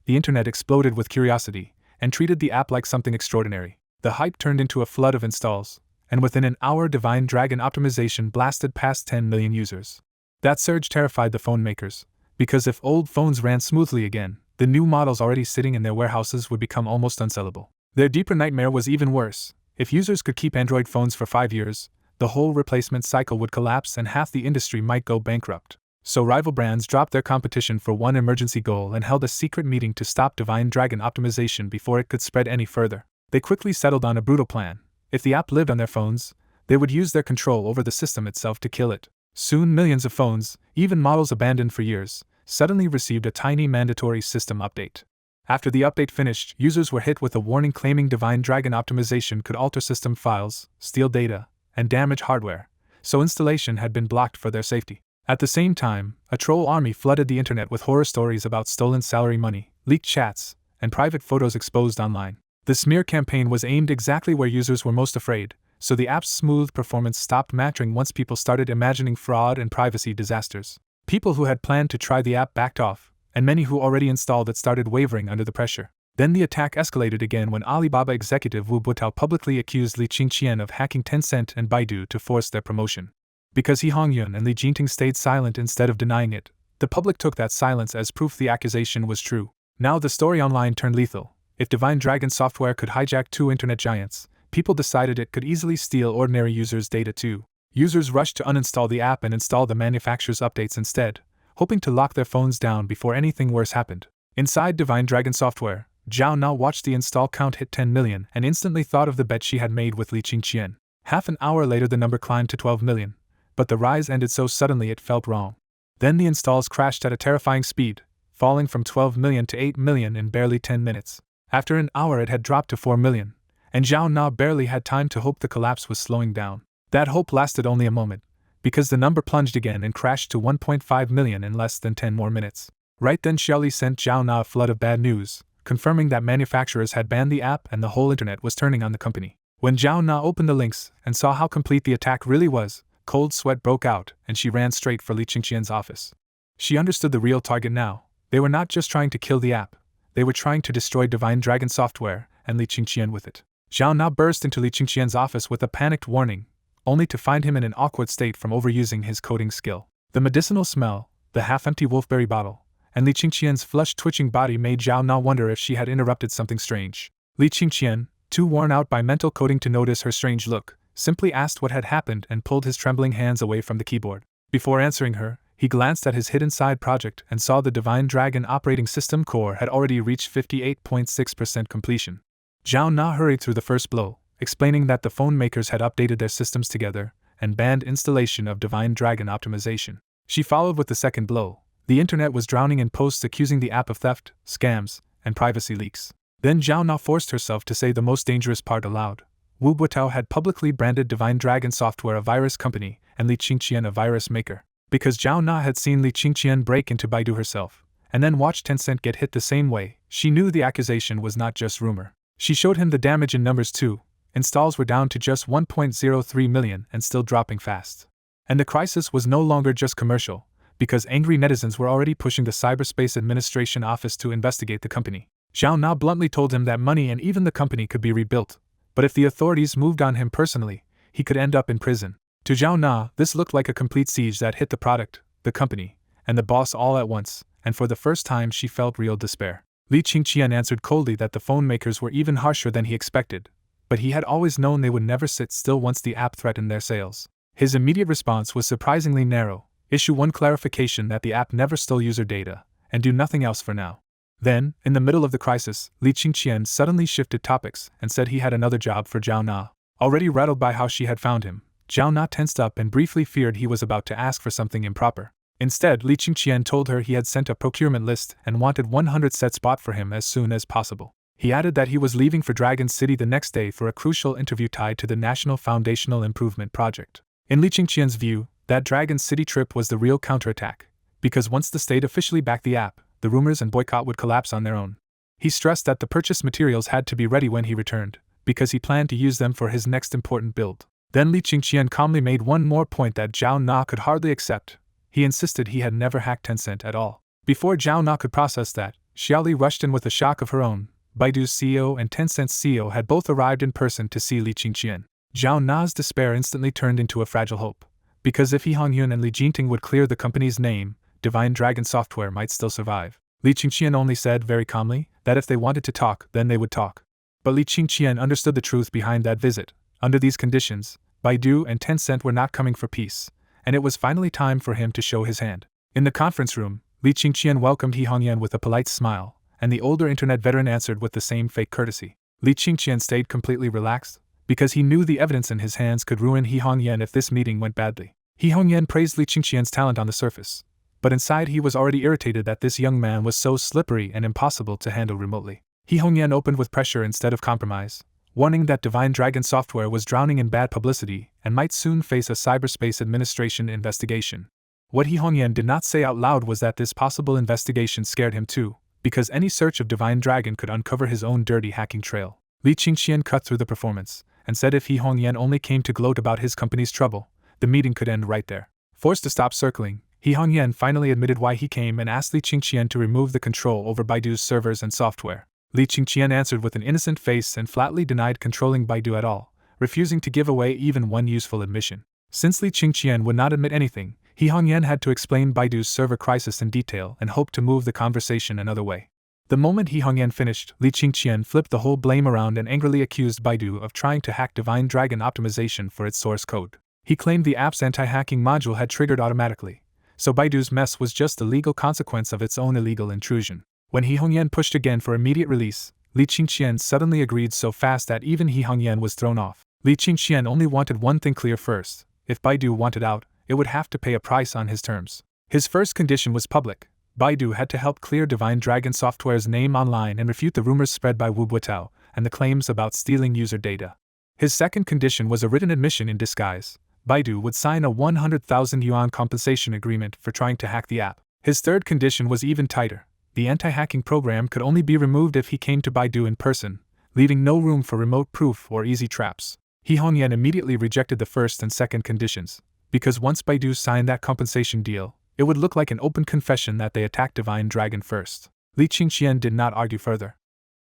the internet exploded with curiosity, and treated the app like something extraordinary. The hype turned into a flood of installs, and within an hour Divine Dragon optimization blasted past 10 million users. That surge terrified the phone makers, because if old phones ran smoothly again, the new models already sitting in their warehouses would become almost unsellable. Their deeper nightmare was even worse: if users could keep Android phones for 5 years, the whole replacement cycle would collapse and half the industry might go bankrupt. So rival brands dropped their competition for one emergency goal and held a secret meeting to stop Divine Dragon optimization before it could spread any further. They quickly settled on a brutal plan: if the app lived on their phones, they would use their control over the system itself to kill it. Soon millions of phones, even models abandoned for years, suddenly received a tiny mandatory system update. After the update finished, users were hit with a warning claiming Divine Dragon optimization could alter system files, steal data, and damage hardware, so installation had been blocked for their safety. At the same time, a troll army flooded the internet with horror stories about stolen salary money, leaked chats, and private photos exposed online. The smear campaign was aimed exactly where users were most afraid, so the app's smooth performance stopped mattering once people started imagining fraud and privacy disasters. People who had planned to try the app backed off, and many who already installed it started wavering under the pressure. Then the attack escalated again when Alibaba executive Wu Butao publicly accused Li Qingqian of hacking Tencent and Baidu to force their promotion. Because He Hongyun and Li Jinting stayed silent instead of denying it, the public took that silence as proof the accusation was true. Now the story online turned lethal. If Divine Dragon software could hijack two internet giants, people decided it could easily steal ordinary users' data too. Users rushed to uninstall the app and install the manufacturer's updates instead, hoping to lock their phones down before anything worse happened. Inside Divine Dragon software, Zhao Na watched the install count hit 10 million and instantly thought of the bet she had made with Li Qingqian. Half an hour later the number climbed to 12 million, but the rise ended so suddenly it felt wrong. Then the installs crashed at a terrifying speed, falling from 12 million to 8 million in barely 10 minutes. After an hour it had dropped to 4 million, and Zhao Na barely had time to hope the collapse was slowing down. That hope lasted only a moment, because the number plunged again and crashed to 1.5 million in less than 10 more minutes. Right then Xiaoli sent Zhao Na a flood of bad news, confirming that manufacturers had banned the app and the whole internet was turning on the company. When Zhao Na opened the links and saw how complete the attack really was, cold sweat broke out and she ran straight for Li Qingqian's office. She understood the real target now. They were not just trying to kill the app, they were trying to destroy Divine Dragon software and Li Qingqian with it. Zhao Na burst into Li Qingqian's office with a panicked warning, only to find him in an awkward state from overusing his coding skill. The medicinal smell, the half-empty wolfberry bottle, and Li Qingqian's flush-twitching body made Zhao Na wonder if she had interrupted something strange. Li Qingqian, too worn out by mental coding to notice her strange look, simply asked what had happened and pulled his trembling hands away from the keyboard. Before answering her, he glanced at his hidden side project and saw the Divine Dragon operating system core had already reached 58.6% completion. Zhao Na hurried through the first blow, explaining that the phone makers had updated their systems together and banned installation of Divine Dragon optimization. She followed with the second blow. The internet was drowning in posts accusing the app of theft, scams, and privacy leaks. Then Zhao Na forced herself to say the most dangerous part aloud. Wu Buotao had publicly branded Divine Dragon Software a virus company and Li Qingqian a virus maker. Because Zhao Na had seen Li Qingqian break into Baidu herself, and then watched Tencent get hit the same way, she knew the accusation was not just rumor. She showed him the damage in numbers too. Installs were down to just 1.03 million and still dropping fast. And the crisis was no longer just commercial, because angry netizens were already pushing the Cyberspace Administration Office to investigate the company. Zhao Na bluntly told him that money and even the company could be rebuilt, but if the authorities moved on him personally, he could end up in prison. To Zhao Na, this looked like a complete siege that hit the product, the company, and the boss all at once, and for the first time she felt real despair. Li Qingqian answered coldly that the phone makers were even harsher than he expected, but he had always known they would never sit still once the app threatened their sales. His immediate response was surprisingly narrow: issue one clarification that the app never stole user data, and do nothing else for now. Then, in the middle of the crisis, Li Qingqian suddenly shifted topics and said he had another job for Zhao Na. Already rattled by how she had found him, Zhao Na tensed up and briefly feared he was about to ask for something improper. Instead, Li Qingqian told her he had sent a procurement list and wanted 100 sets bought for him as soon as possible. He added that he was leaving for Dragon City the next day for a crucial interview tied to the National Foundational Improvement Project. In Li Qingqian's view, that Dragon City trip was the real counterattack, because once the state officially backed the app, the rumors and boycott would collapse on their own. He stressed that the purchased materials had to be ready when he returned, because he planned to use them for his next important build. Then Li Qingqian calmly made one more point that Zhao Na could hardly accept. He insisted he had never hacked Tencent at all. Before Zhao Na could process that, Xiaoli rushed in with a shock of her own. Baidu's CEO and Tencent's CEO had both arrived in person to see Li Qingqian. Zhao Na's despair instantly turned into a fragile hope, because if He Hongyun and Li Jinting would clear the company's name, Divine Dragon Software might still survive. Li Qingqian only said very calmly that if they wanted to talk, then they would talk. But Li Qingqian understood the truth behind that visit. Under these conditions, Baidu and Tencent were not coming for peace, and it was finally time for him to show his hand. In the conference room, Li Qingqian welcomed He Hongyun with a polite smile, and the older internet veteran answered with the same fake courtesy. Li Qingqian stayed completely relaxed, because he knew the evidence in his hands could ruin He Hongyun if this meeting went badly. He Hongyun praised Li Qingqian's talent on the surface, but inside he was already irritated that this young man was so slippery and impossible to handle remotely. He Hongyun opened with pressure instead of compromise, warning that Divine Dragon Software was drowning in bad publicity and might soon face a Cyberspace Administration investigation. What He Hongyun did not say out loud was that this possible investigation scared him too, because any search of Divine Dragon could uncover his own dirty hacking trail. Li Qingqian cut through the performance, and said if He Hongyun only came to gloat about his company's trouble, the meeting could end right there. Forced to stop circling, He Hongyun finally admitted why he came and asked Li Qingqian to remove the control over Baidu's servers and software. Li Qingqian answered with an innocent face and flatly denied controlling Baidu at all, refusing to give away even one useful admission. Since Li Qingqian would not admit anything, He Hongyun had to explain Baidu's server crisis in detail and hoped to move the conversation another way. The moment He Hongyun finished, Li Qingqian flipped the whole blame around and angrily accused Baidu of trying to hack Divine Dragon optimization for its source code. He claimed the app's anti-hacking module had triggered automatically, so Baidu's mess was just the legal consequence of its own illegal intrusion. When He Hongyun pushed again for immediate release, Li Qingqian suddenly agreed so fast that even He Hongyun was thrown off. Li Qingqian only wanted one thing clear first: if Baidu wanted out, it would have to pay a price on his terms. His first condition was public. Baidu had to help clear Divine Dragon Software's name online and refute the rumors spread by Wu Buotao and the claims about stealing user data. His second condition was a written admission in disguise. Baidu would sign a 100,000 yuan compensation agreement for trying to hack the app. His third condition was even tighter. The anti-hacking program could only be removed if he came to Baidu in person, leaving no room for remote proof or easy traps. He Hongyan immediately rejected the first and second conditions, because once Baidu signed that compensation deal, it would look like an open confession that they attacked Divine Dragon first. Li Qingqian did not argue further.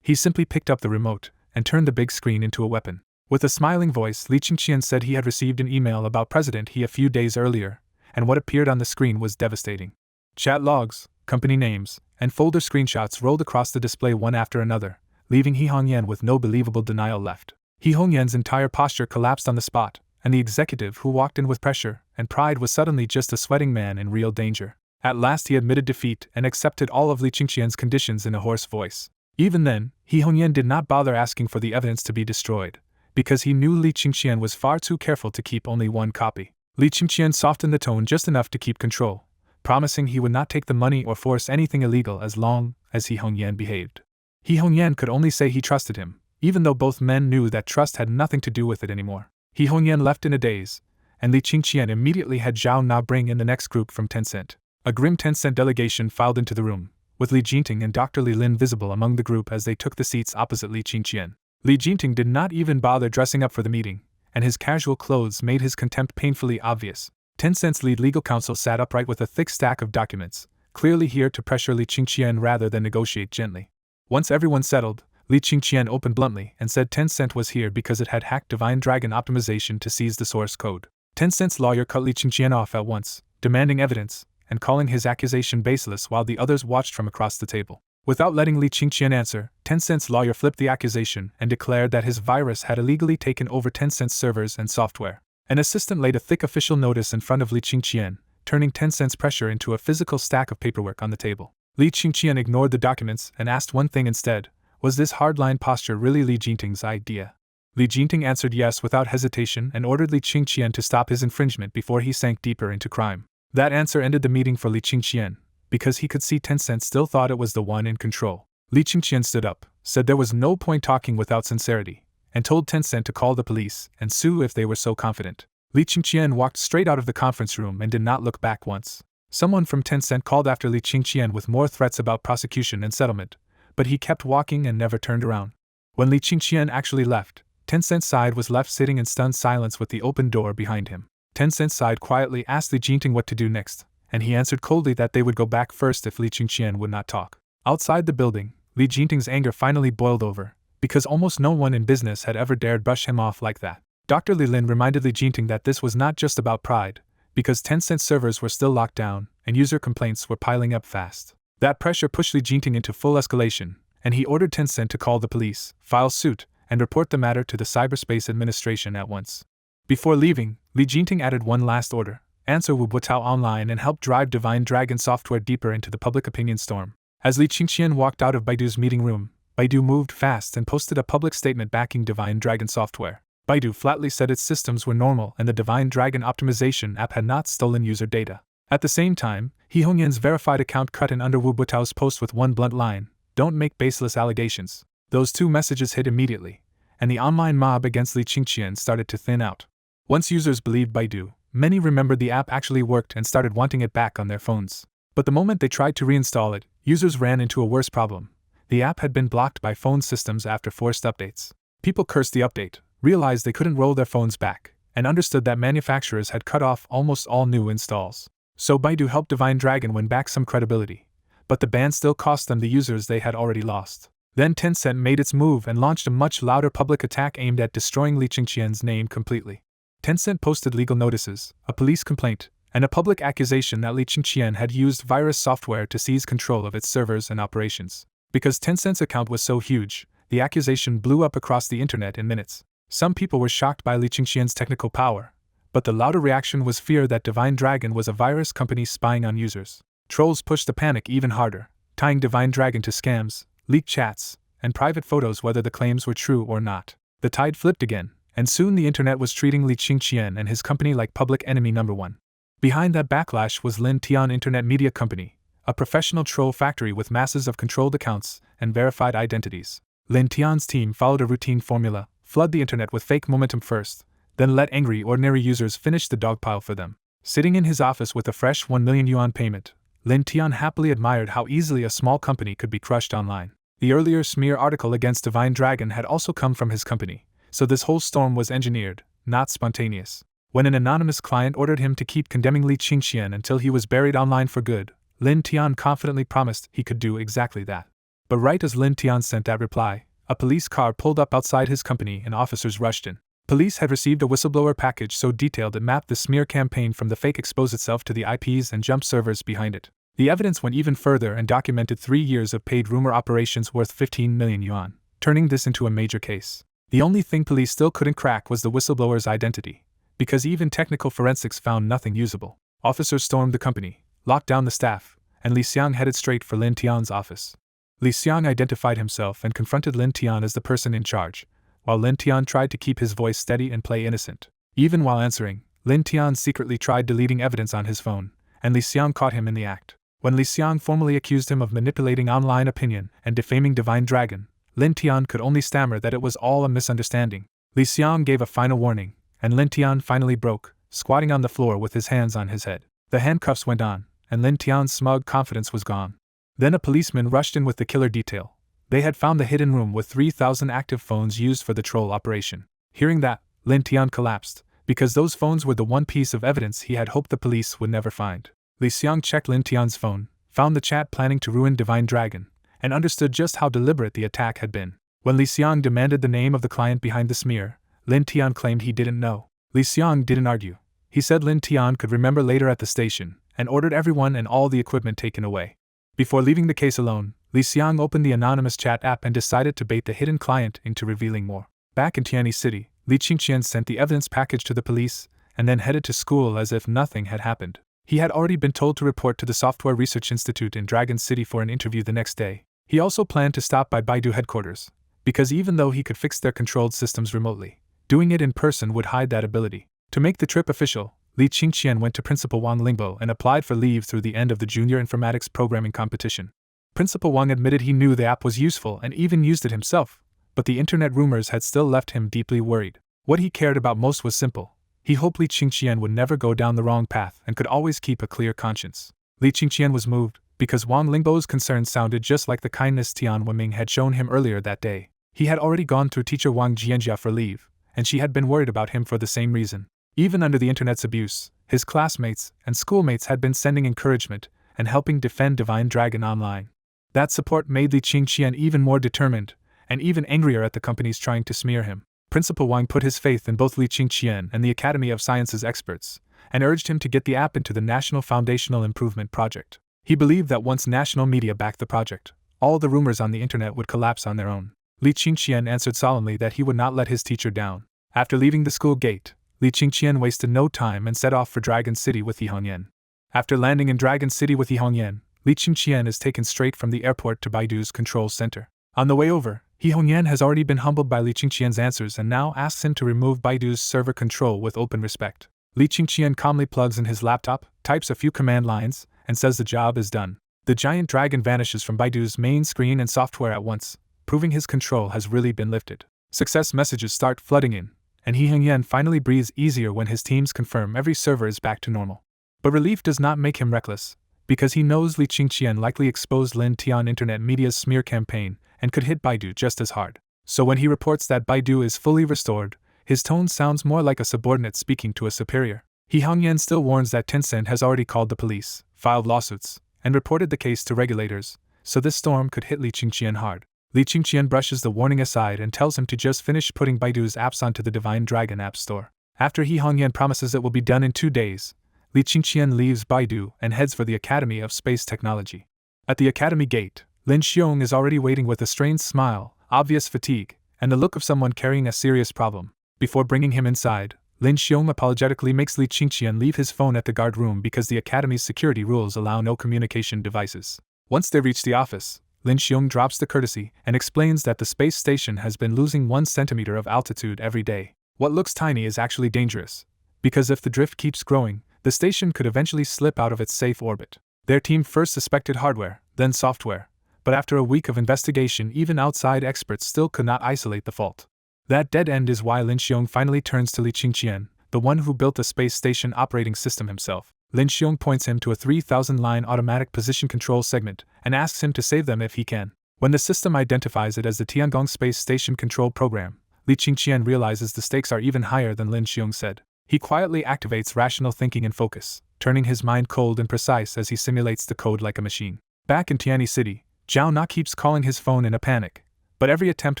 He simply picked up the remote and turned the big screen into a weapon. With a smiling voice, Li Qingqian said he had received an email about President He a few days earlier, and what appeared on the screen was devastating. Chat logs, company names, and folder screenshots rolled across the display one after another, leaving He Hongyan with no believable denial left. He Hongyan's entire posture collapsed on the spot, and the executive who walked in with pressure and pride was suddenly just a sweating man in real danger. At last he admitted defeat and accepted all of Li Qingqian's conditions in a hoarse voice. Even then, He Hongyan did not bother asking for the evidence to be destroyed, because he knew Li Qingqian was far too careful to keep only one copy. Li Qingqian softened the tone just enough to keep control, promising he would not take the money or force anything illegal as long as He Hongyan behaved. He Hongyan could only say he trusted him, even though both men knew that trust had nothing to do with it anymore. He Hongyan left in a daze, and Li Qingqian immediately had Zhao Na bring in the next group from Tencent. A grim Tencent delegation filed into the room, with Li Jinting and Dr. Li Lin visible among the group as they took the seats opposite Li Qingqian. Li Jinting did not even bother dressing up for the meeting, and his casual clothes made his contempt painfully obvious. Tencent's lead legal counsel sat upright with a thick stack of documents, clearly here to pressure Li Qingqian rather than negotiate gently. Once everyone settled, Li Qingqian opened bluntly and said Tencent was here because it had hacked Divine Dragon optimization to seize the source code. Tencent's lawyer cut Li Qingqian off at once, demanding evidence, and calling his accusation baseless while the others watched from across the table. Without letting Li Qingqian answer, Tencent's lawyer flipped the accusation and declared that his virus had illegally taken over Tencent's servers and software. An assistant laid a thick official notice in front of Li Qingqian, turning Tencent's pressure into a physical stack of paperwork on the table. Li Qingqian ignored the documents and asked one thing instead: was this hardline posture really Li Jinting's idea? Li Jinting answered yes without hesitation and ordered Li Qingqian to stop his infringement before he sank deeper into crime. That answer ended the meeting for Li Qingqian, because he could see Tencent still thought it was the one in control. Li Qingqian stood up, said there was no point talking without sincerity, and told Tencent to call the police and sue if they were so confident. Li Qingqian walked straight out of the conference room and did not look back once. Someone from Tencent called after Li Qingqian with more threats about prosecution and settlement, but he kept walking and never turned around. When Li Qingqian actually left, Tencent's side was left sitting in stunned silence with the open door behind him. Tencent's side quietly asked Li Jinting what to do next, and he answered coldly that they would go back first if Li Qingqian would not talk. Outside the building, Li Jinting's anger finally boiled over, because almost no one in business had ever dared brush him off like that. Dr. Li Lin reminded Li Jinting that this was not just about pride, because Tencent's servers were still locked down, and user complaints were piling up fast. That pressure pushed Li Jinting into full escalation, and he ordered Tencent to call the police, file suit, and report the matter to the Cyberspace Administration at once. Before leaving, Li Jinting added one last order: answer Wubuotao online and help drive Divine Dragon software deeper into the public opinion storm. As Li Qingqian walked out of Baidu's meeting room, Baidu moved fast and posted a public statement backing Divine Dragon software. Baidu flatly said its systems were normal and the Divine Dragon optimization app had not stolen user data. At the same time, He Hongyan's verified account cut in under Wubuotao's post with one blunt line: don't make baseless allegations. Those two messages hit immediately, and the online mob against Li Qingqian started to thin out. Once users believed Baidu, many remembered the app actually worked and started wanting it back on their phones. But the moment they tried to reinstall it, users ran into a worse problem. The app had been blocked by phone systems after forced updates. People cursed the update, realized they couldn't roll their phones back, and understood that manufacturers had cut off almost all new installs. So Baidu helped Divine Dragon win back some credibility, but the ban still cost them the users they had already lost. Then Tencent made its move and launched a much louder public attack aimed at destroying Li Qingqian's name completely. Tencent posted legal notices, a police complaint, and a public accusation that Li Qingqian had used virus software to seize control of its servers and operations. Because Tencent's account was so huge, the accusation blew up across the internet in minutes. Some people were shocked by Li Qingqian's technical power, but the louder reaction was fear that Divine Dragon was a virus company spying on users. Trolls pushed the panic even harder, tying Divine Dragon to scams, leaked chats, and private photos whether the claims were true or not. The tide flipped again, and soon the internet was treating Li Qingqian and his company like public enemy number one. Behind that backlash was Lin Tian Internet Media Company, a professional troll factory with masses of controlled accounts and verified identities. Lin Tian's team followed a routine formula: flood the internet with fake momentum first, then let angry ordinary users finish the dogpile for them. Sitting in his office with a fresh 1 million yuan payment, Lin Tian happily admired how easily a small company could be crushed online. The earlier smear article against Divine Dragon had also come from his company, so this whole storm was engineered, not spontaneous. When an anonymous client ordered him to keep condemning Li Qingqian until he was buried online for good, Lin Tian confidently promised he could do exactly that. But right as Lin Tian sent that reply, a police car pulled up outside his company and officers rushed in. Police had received a whistleblower package so detailed it mapped the smear campaign from the fake expose itself to the IPs and jump servers behind it. The evidence went even further and documented 3 years of paid rumor operations worth 15 million yuan, turning this into a major case. The only thing police still couldn't crack was the whistleblower's identity, because even technical forensics found nothing usable. Officers stormed the company, locked down the staff, and Li Xiang headed straight for Lin Tian's office. Li Xiang identified himself and confronted Lin Tian as the person in charge, while Lin Tian tried to keep his voice steady and play innocent. Even while answering, Lin Tian secretly tried deleting evidence on his phone, and Li Xiang caught him in the act. When Li Xiang formally accused him of manipulating online opinion and defaming Divine Dragon, Lin Tian could only stammer that it was all a misunderstanding. Li Xiang gave a final warning, and Lin Tian finally broke, squatting on the floor with his hands on his head. The handcuffs went on, and Lin Tian's smug confidence was gone. Then a policeman rushed in with the killer detail. They had found the hidden room with 3,000 active phones used for the troll operation. Hearing that, Lin Tian collapsed, because those phones were the one piece of evidence he had hoped the police would never find. Li Xiang checked Lin Tian's phone, found the chat planning to ruin Divine Dragon, and understood just how deliberate the attack had been. When Li Xiang demanded the name of the client behind the smear, Lin Tian claimed he didn't know. Li Xiang didn't argue. He said Lin Tian could remember later at the station, and ordered everyone and all the equipment taken away. Before leaving the case alone, Li Xiang opened the anonymous chat app and decided to bait the hidden client into revealing more. Back in Tianyi City, Li Qingqian sent the evidence package to the police, and then headed to school as if nothing had happened. He had already been told to report to the Software Research Institute in Dragon City for an interview the next day. He also planned to stop by Baidu headquarters, because even though he could fix their controlled systems remotely, doing it in person would hide that ability. To make the trip official, Li Qingqian went to Principal Wang Lingbo and applied for leave through the end of the Junior Informatics Programming Competition. Principal Wang admitted he knew the app was useful and even used it himself, but the internet rumors had still left him deeply worried. What he cared about most was simple. He hoped Li Qingqian would never go down the wrong path and could always keep a clear conscience. Li Qingqian was moved, because Wang Lingbo's concerns sounded just like the kindness Tian Wenming had shown him earlier that day. He had already gone through teacher Wang Jianjia for leave, and she had been worried about him for the same reason. Even under the internet's abuse, his classmates and schoolmates had been sending encouragement and helping defend Divine Dragon online. That support made Li Qingqian even more determined, and even angrier at the companies trying to smear him. Principal Wang put his faith in both Li Qingqian and the Academy of Sciences experts, and urged him to get the app into the National Foundational Improvement Project. He believed that once national media backed the project, all the rumors on the internet would collapse on their own. Li Qingqian answered solemnly that he would not let his teacher down. After leaving the school gate, Li Qingqian wasted no time and set off for Dragon City with Yi Hongyan. After landing in Dragon City with Yi Hongyan, Li Qingqian is taken straight from the airport to Baidu's control center. On the way over, Yi Hongyan has already been humbled by Li Qingqian's answers and now asks him to remove Baidu's server control with open respect. Li Qingqian calmly plugs in his laptop, types a few command lines, and says the job is done. The giant dragon vanishes from Baidu's main screen and software at once, proving his control has really been lifted. Success messages start flooding in, and Yi Hongyan finally breathes easier when his teams confirm every server is back to normal. But relief does not make him reckless, because he knows Li Qingqian likely exposed Lin Tian Internet Media's smear campaign and could hit Baidu just as hard. So when he reports that Baidu is fully restored, his tone sounds more like a subordinate speaking to a superior. Yi Hongyan still warns that Tencent has already called the police, filed lawsuits, and reported the case to regulators, so this storm could hit Li Qingqian hard. Li Qingqian brushes the warning aside and tells him to just finish putting Baidu's apps onto the Divine Dragon App Store. After Yi Hongyan promises it will be done in 2 days, Li Qingqian leaves Baidu and heads for the Academy of Space Technology. At the Academy gate, Lin Xiong is already waiting with a strained smile, obvious fatigue, and the look of someone carrying a serious problem. Before bringing him inside, Lin Xiong apologetically makes Li Qingqian leave his phone at the guard room because the Academy's security rules allow no communication devices. Once they reach the office, Lin Xiong drops the courtesy and explains that the space station has been losing 1 centimeter of altitude every day. What looks tiny is actually dangerous, because if the drift keeps growing, the station could eventually slip out of its safe orbit. Their team first suspected hardware, then software, but after a week of investigation even outside experts still could not isolate the fault. That dead end is why Lin Xiong finally turns to Li Qingqian, the one who built the space station operating system himself. Lin Xiong points him to a 3,000-line automatic position control segment and asks him to save them if he can. When the system identifies it as the Tiangong Space Station Control Program, Li Qingqian realizes the stakes are even higher than Lin Xiong said. He quietly activates rational thinking and focus, turning his mind cold and precise as he simulates the code like a machine. Back in Tianyi City, Zhao Na keeps calling his phone in a panic, but every attempt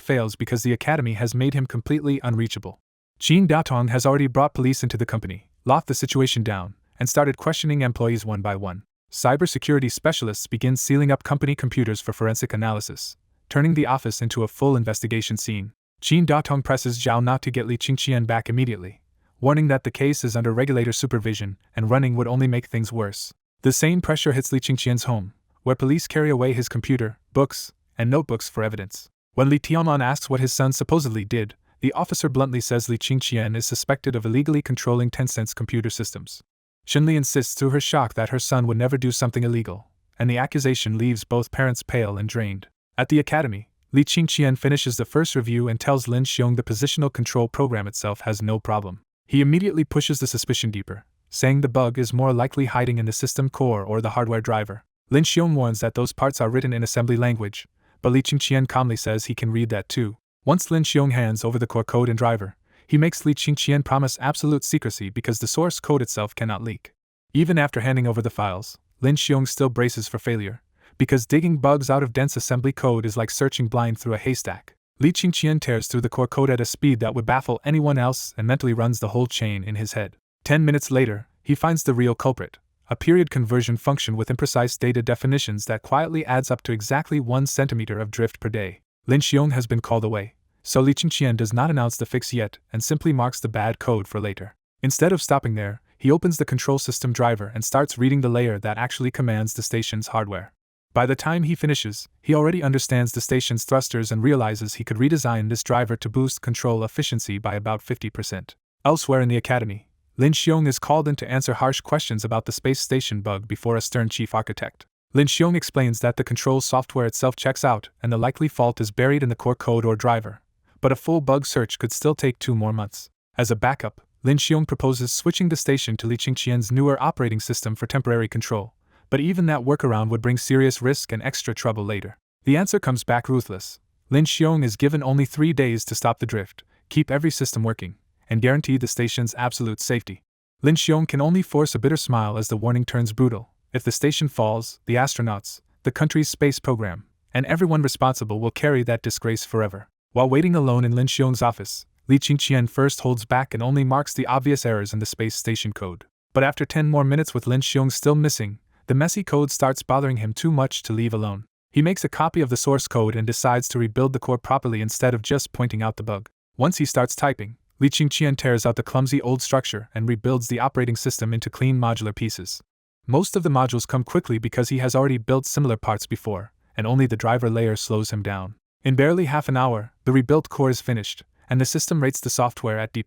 fails because the academy has made him completely unreachable. Jin Daotong has already brought police into the company, locked the situation down, and started questioning employees one by one. Cybersecurity specialists begin sealing up company computers for forensic analysis, turning the office into a full investigation scene. Jin Daotong presses Zhao Na to get Li Qingqian back immediately, warning that the case is under regulator supervision and running would only make things worse. The same pressure hits Li Qingqian's home, where police carry away his computer, books, and notebooks for evidence. When Li Tianman asks what his son supposedly did, the officer bluntly says Li Qingqian is suspected of illegally controlling Tencent's computer systems. Shenli insists to her shock that her son would never do something illegal, and the accusation leaves both parents pale and drained. At the academy, Li Qingqian finishes the first review and tells Lin Xiong the positional control program itself has no problem. He immediately pushes the suspicion deeper, saying the bug is more likely hiding in the system core or the hardware driver. Lin Xiong warns that those parts are written in assembly language, but Li Qingqian calmly says he can read that too. Once Lin Xiong hands over the core code and driver, he makes Li Qingqian promise absolute secrecy because the source code itself cannot leak. Even after handing over the files, Lin Xiong still braces for failure, because digging bugs out of dense assembly code is like searching blind through a haystack. Li Qingqian tears through the core code at a speed that would baffle anyone else and mentally runs the whole chain in his head. 10 minutes later, he finds the real culprit, a period conversion function with imprecise data definitions that quietly adds up to exactly 1 centimeter of drift per day. Lin Xiong has been called away, so Li Qingqian does not announce the fix yet and simply marks the bad code for later. Instead of stopping there, he opens the control system driver and starts reading the layer that actually commands the station's hardware. By the time he finishes, he already understands the station's thrusters and realizes he could redesign this driver to boost control efficiency by about 50%. Elsewhere in the academy, Lin Xiong is called in to answer harsh questions about the space station bug before a stern chief architect. Lin Xiong explains that the control software itself checks out and the likely fault is buried in the core code or driver, but a full bug search could still take 2 more months. As a backup, Lin Xiong proposes switching the station to Li Qingqian's newer operating system for temporary control, but even that workaround would bring serious risk and extra trouble later. The answer comes back ruthless. Lin Xiong is given only 3 days to stop the drift, keep every system working, and guarantee the station's absolute safety. Lin Xiong can only force a bitter smile as the warning turns brutal. If the station falls, the astronauts, the country's space program, and everyone responsible will carry that disgrace forever. While waiting alone in Lin Xiong's office, Li Qingqian first holds back and only marks the obvious errors in the space station code. But after 10 more minutes with Lin Xiong still missing, the messy code starts bothering him too much to leave alone. He makes a copy of the source code and decides to rebuild the core properly instead of just pointing out the bug. Once he starts typing, Li Qingqian tears out the clumsy old structure and rebuilds the operating system into clean modular pieces. Most of the modules come quickly because he has already built similar parts before, and only the driver layer slows him down. In barely half an hour, the rebuilt core is finished, and the system rates the software at D+.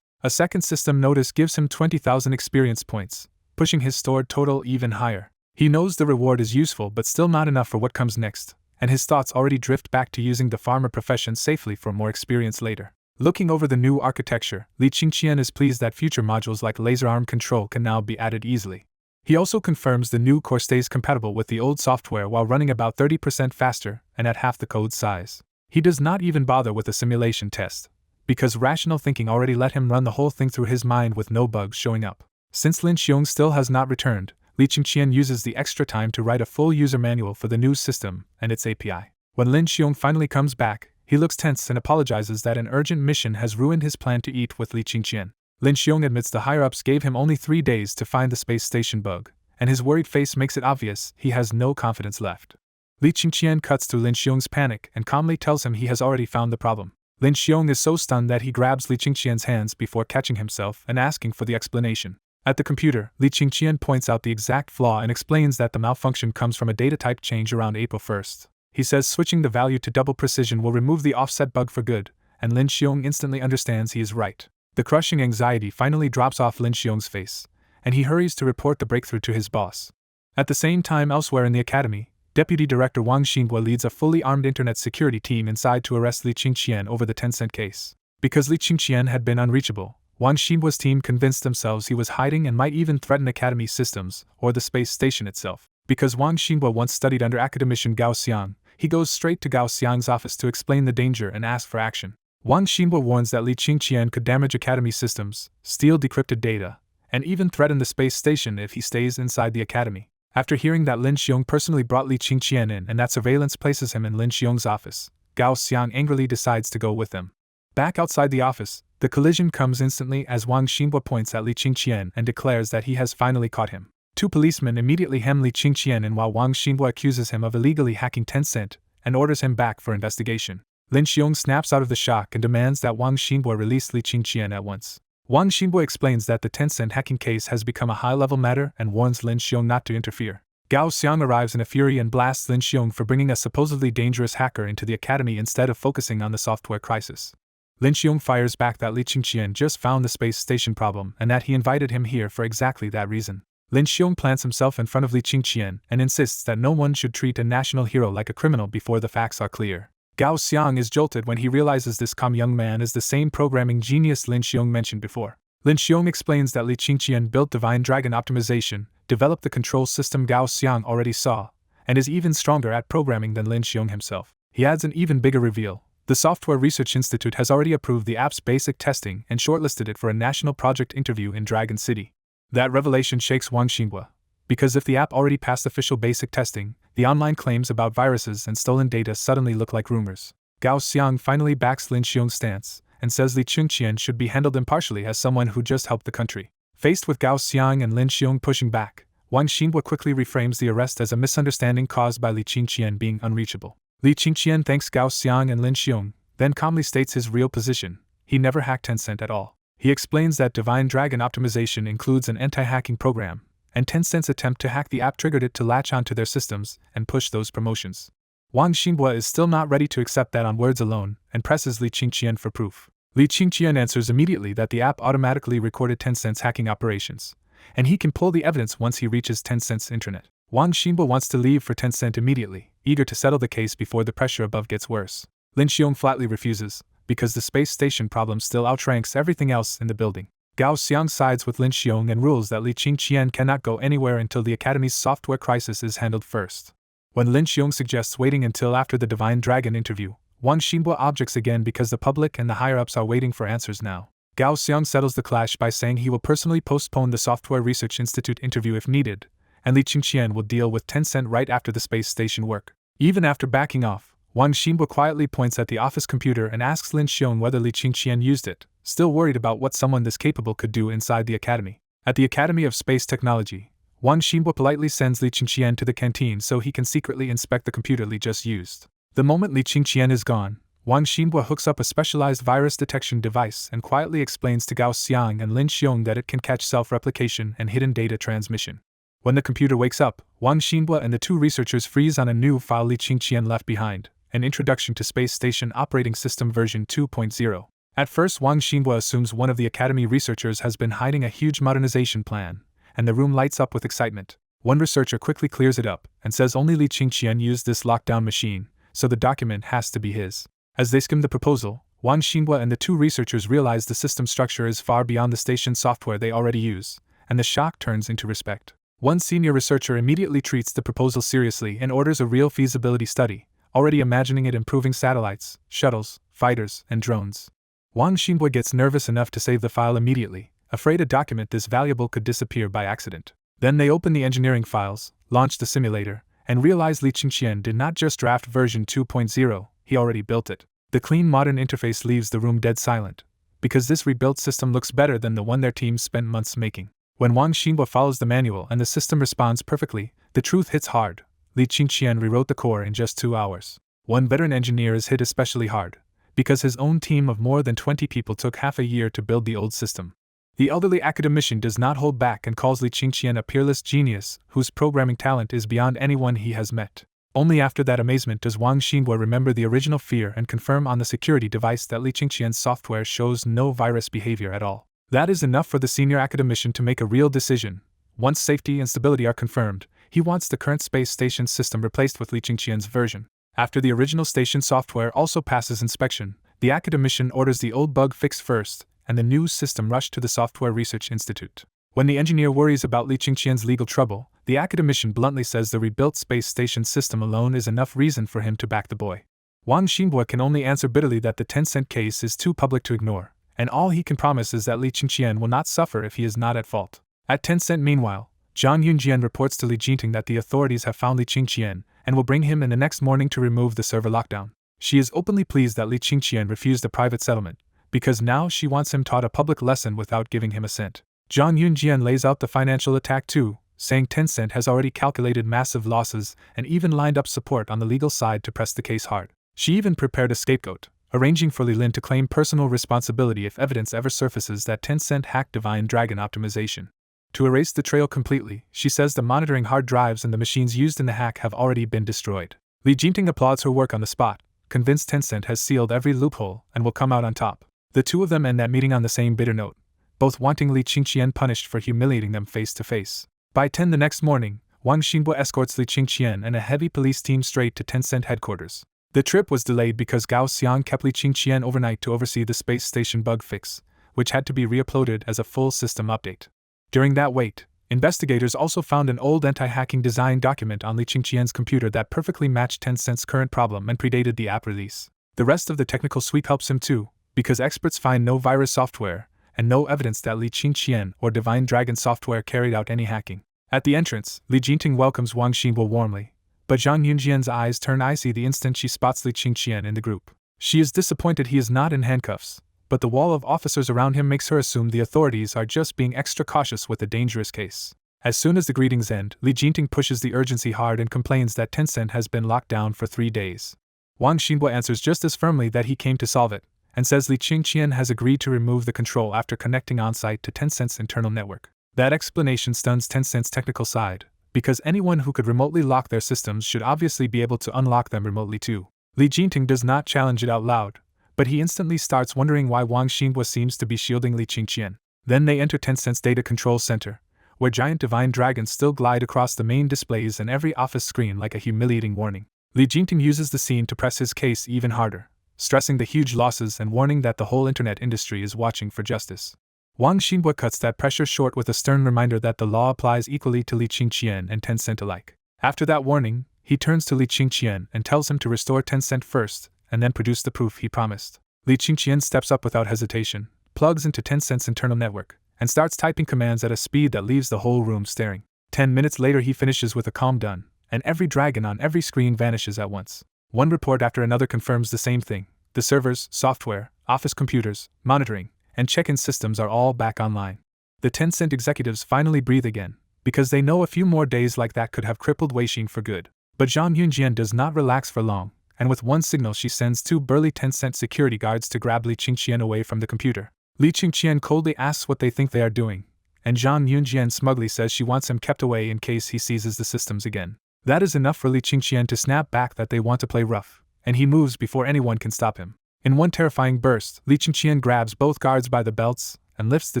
A second system notice gives him 20,000 experience points, pushing his stored total even higher. He knows the reward is useful but still not enough for what comes next, and his thoughts already drift back to using the farmer profession safely for more experience later. Looking over the new architecture, Li Qingqian is pleased that future modules like laser arm control can now be added easily. He also confirms the new core stays compatible with the old software while running about 30% faster and at half the code size. He does not even bother with a simulation test, because rational thinking already let him run the whole thing through his mind with no bugs showing up. Since Lin Xiong still has not returned, Li Qingqian uses the extra time to write a full user manual for the new system and its API. When Lin Xiong finally comes back, he looks tense and apologizes that an urgent mission has ruined his plan to eat with Li Qingqian. Lin Xiong admits the higher-ups gave him only 3 days to find the space station bug, and his worried face makes it obvious he has no confidence left. Li Qingqian cuts through Lin Xiong's panic and calmly tells him he has already found the problem. Lin Xiong is so stunned that he grabs Li Qingqian's hands before catching himself and asking for the explanation. At the computer, Li Qingqian points out the exact flaw and explains that the malfunction comes from a data type change around April 1st. He says switching the value to double precision will remove the offset bug for good, and Lin Xiong instantly understands he is right. The crushing anxiety finally drops off Lin Xiong's face, and he hurries to report the breakthrough to his boss. At the same time elsewhere in the academy, Deputy Director Wang Xinhua leads a fully armed internet security team inside to arrest Li Qingqian over the Tencent case. Because Li Qingqian had been unreachable, Wang Xinhua's team convinced themselves he was hiding and might even threaten academy systems or the space station itself. Because Wang Xinhua once studied under academician Gao Xiang, he goes straight to Gao Xiang's office to explain the danger and ask for action. Wang Xinhua warns that Li Qingqian could damage academy systems, steal decrypted data, and even threaten the space station if he stays inside the academy. After hearing that Lin Xiong personally brought Li Qingqian in and that surveillance places him in Lin Xiong's office, Gao Xiang angrily decides to go with him. Back outside the office, the collision comes instantly as Wang Xinhua points at Li Qingqian and declares that he has finally caught him. Two policemen immediately hem Li Qingqian in while Wang Xinhua accuses him of illegally hacking Tencent and orders him back for investigation. Lin Xiong snaps out of the shock and demands that Wang Xinhua release Li Qingqian at once. Wang Xinhua explains that the Tencent hacking case has become a high-level matter and warns Lin Xiong not to interfere. Gao Xiang arrives in a fury and blasts Lin Xiong for bringing a supposedly dangerous hacker into the academy instead of focusing on the software crisis. Lin Xiong fires back that Li Qingqian just found the space station problem and that he invited him here for exactly that reason. Lin Xiong plants himself in front of Li Qingqian and insists that no one should treat a national hero like a criminal before the facts are clear. Gao Xiang is jolted when he realizes this calm young man is the same programming genius Lin Xiong mentioned before. Lin Xiong explains that Li Qingqian built Divine Dragon Optimization, developed the control system Gao Xiang already saw, and is even stronger at programming than Lin Xiong himself. He adds an even bigger reveal. The Software Research Institute has already approved the app's basic testing and shortlisted it for a national project interview in Dragon City. That revelation shakes Wang Xinhua, because if the app already passed official basic testing, the online claims about viruses and stolen data suddenly look like rumors. Gao Xiang finally backs Lin Xiong's stance and says Li Qingqian should be handled impartially as someone who just helped the country. Faced with Gao Xiang and Lin Xiong pushing back, Wang Xinhua quickly reframes the arrest as a misunderstanding caused by Li Qingqian being unreachable. Li Qingqian thanks Gao Xiang and Lin Xiong, then calmly states his real position: he never hacked Tencent at all. He explains that Divine Dragon Optimization includes an anti-hacking program, and Tencent's attempt to hack the app triggered it to latch onto their systems and push those promotions. Wang Xinhua is still not ready to accept that on words alone and presses Li Qingqian for proof. Li Qingqian answers immediately that the app automatically recorded Tencent's hacking operations, and he can pull the evidence once he reaches Tencent's intranet. Wang Xinhua wants to leave for Tencent immediately, eager to settle the case before the pressure above gets worse. Lin Xiong flatly refuses, because the space station problem still outranks everything else in the building. Gao Xiang sides with Lin Xiong and rules that Li Qingqian cannot go anywhere until the academy's software crisis is handled first. When Lin Xiong suggests waiting until after the Divine Dragon interview, Wang Xinhua objects again because the public and the higher-ups are waiting for answers now. Gao Xiang settles the clash by saying he will personally postpone the Software Research Institute interview if needed, and Li Qingqian will deal with Tencent right after the space station work. Even after backing off, Wang Xinhua quietly points at the office computer and asks Lin Xiong whether Li Qingqian used it, still worried about what someone this capable could do inside the academy. At the Academy of Space Technology, Wang Xinhua politely sends Li Qingqian to the canteen so he can secretly inspect the computer Li just used. The moment Li Qingqian is gone, Wang Xinhua hooks up a specialized virus detection device and quietly explains to Gao Xiang and Lin Xiong that it can catch self-replication and hidden data transmission. When the computer wakes up, Wang Xinhua and the two researchers freeze on a new file Li Qingqian left behind, an introduction to Space Station Operating System version 2.0. At first, Wang Xinhua assumes one of the Academy researchers has been hiding a huge modernization plan, and the room lights up with excitement. One researcher quickly clears it up and says only Li Qingqian used this lockdown machine, so the document has to be his. As they skim the proposal, Wang Xinhua and the two researchers realize the system structure is far beyond the station software they already use, and the shock turns into respect. One senior researcher immediately treats the proposal seriously and orders a real feasibility study, already imagining it improving satellites, shuttles, fighters, and drones. Wang Xinhua gets nervous enough to save the file immediately, afraid a document this valuable could disappear by accident. Then they open the engineering files, launch the simulator, and realize Li Qingqian did not just draft version 2.0, he already built it. The clean modern interface leaves the room dead silent, because this rebuilt system looks better than the one their team spent months making. When Wang Xinhua follows the manual and the system responds perfectly, the truth hits hard. Li Qingqian rewrote the core in just 2 hours. One veteran engineer is hit especially hard, because his own team of more than 20 people took half a year to build the old system. The elderly academician does not hold back and calls Li Qingqian a peerless genius whose programming talent is beyond anyone he has met. Only after that amazement does Wang Xinhua remember the original fear and confirm on the security device that Li Qingqian's software shows no virus behavior at all. That is enough for the senior academician to make a real decision. Once safety and stability are confirmed, he wants the current space station system replaced with Li Qingqian's version. After the original station software also passes inspection, the academician orders the old bug fixed first, and the new system rushed to the Software Research Institute. When the engineer worries about Li Qingqian's legal trouble, The academician bluntly says the rebuilt space station system alone is enough reason for him to back the boy. Wang Xinbo can only answer bitterly that the 10-cent case is too public to ignore, and all he can promise is that Li Qingqian will not suffer if he is not at fault. At 10-cent meanwhile, Zhang Yunjian reports to Li Jinting that the authorities have found Li Qingqian and will bring him in the next morning to remove the server lockdown. She is openly pleased that Li Qingqian refused a private settlement, because now she wants him taught a public lesson without giving him a cent. Zhang Yunjian lays out the financial attack too, saying Tencent has already calculated massive losses and even lined up support on the legal side to press the case hard. She even prepared a scapegoat, arranging for Li Lin to claim personal responsibility if evidence ever surfaces that Tencent hacked Divine Dragon optimization. To erase the trail completely, she says the monitoring hard drives and the machines used in the hack have already been destroyed. Li Jinting applauds her work on the spot, convinced Tencent has sealed every loophole and will come out on top. The two of them end that meeting on the same bitter note, both wanting Li Qingqian punished for humiliating them face to face. By 10 the next morning, Wang Xinbo escorts Li Qingqian and a heavy police team straight to Tencent headquarters. The trip was delayed because Gao Xiang kept Li Qingqian overnight to oversee the space station bug fix, which had to be re-uploaded as a full system update. During that wait, investigators also found an old anti-hacking design document on Li Qingqian's computer that perfectly matched Tencent's current problem and predated the app release. The rest of the technical suite helps him too, because experts find no virus software and no evidence that Li Qingqian or Divine Dragon software carried out any hacking. At the entrance, Li Jinting welcomes Wang Xinbo warmly, but Zhang Yunjian's eyes turn icy the instant she spots Li Qingqian in the group. She is disappointed he is not in handcuffs, but the wall of officers around him makes her assume the authorities are just being extra cautious with a dangerous case. As soon as the greetings end, Li Jinting pushes the urgency hard and complains that Tencent has been locked down for 3 days. Wang Xinbo answers just as firmly that he came to solve it, and says Li Qingqian has agreed to remove the control after connecting on-site to Tencent's internal network. That explanation stuns Tencent's technical side, because anyone who could remotely lock their systems should obviously be able to unlock them remotely too. Li Jinting does not challenge it out loud, but he instantly starts wondering why Wang Xinbo seems to be shielding Li Qingqian. Then they enter Tencent's data control center, where giant divine dragons still glide across the main displays and every office screen like a humiliating warning. Li Jinting uses the scene to press his case even harder, stressing the huge losses and warning that the whole internet industry is watching for justice. Wang Xinbo cuts that pressure short with a stern reminder that the law applies equally to Li Qingqian and Tencent alike. After that warning, he turns to Li Qingqian and tells him to restore Tencent first, and then produce the proof he promised. Li Qingqian steps up without hesitation, plugs into Tencent's internal network, and starts typing commands at a speed that leaves the whole room staring. 10 minutes later he finishes with a calm done, and every dragon on every screen vanishes at once. One report after another confirms the same thing. The servers, software, office computers, monitoring, and check-in systems are all back online. The Tencent executives finally breathe again, because they know a few more days like that could have crippled Weixin for good. But Zhang Yunjian does not relax for long, and with one signal she sends 2 burly Tencent security guards to grab Li Qingqian away from the computer. Li Qingqian coldly asks what they think they are doing, and Zhang Yunjian smugly says she wants him kept away in case he seizes the systems again. That is enough for Li Qingqian to snap back that they want to play rough, and he moves before anyone can stop him. In one terrifying burst, Li Qingqian grabs both guards by the belts and lifts the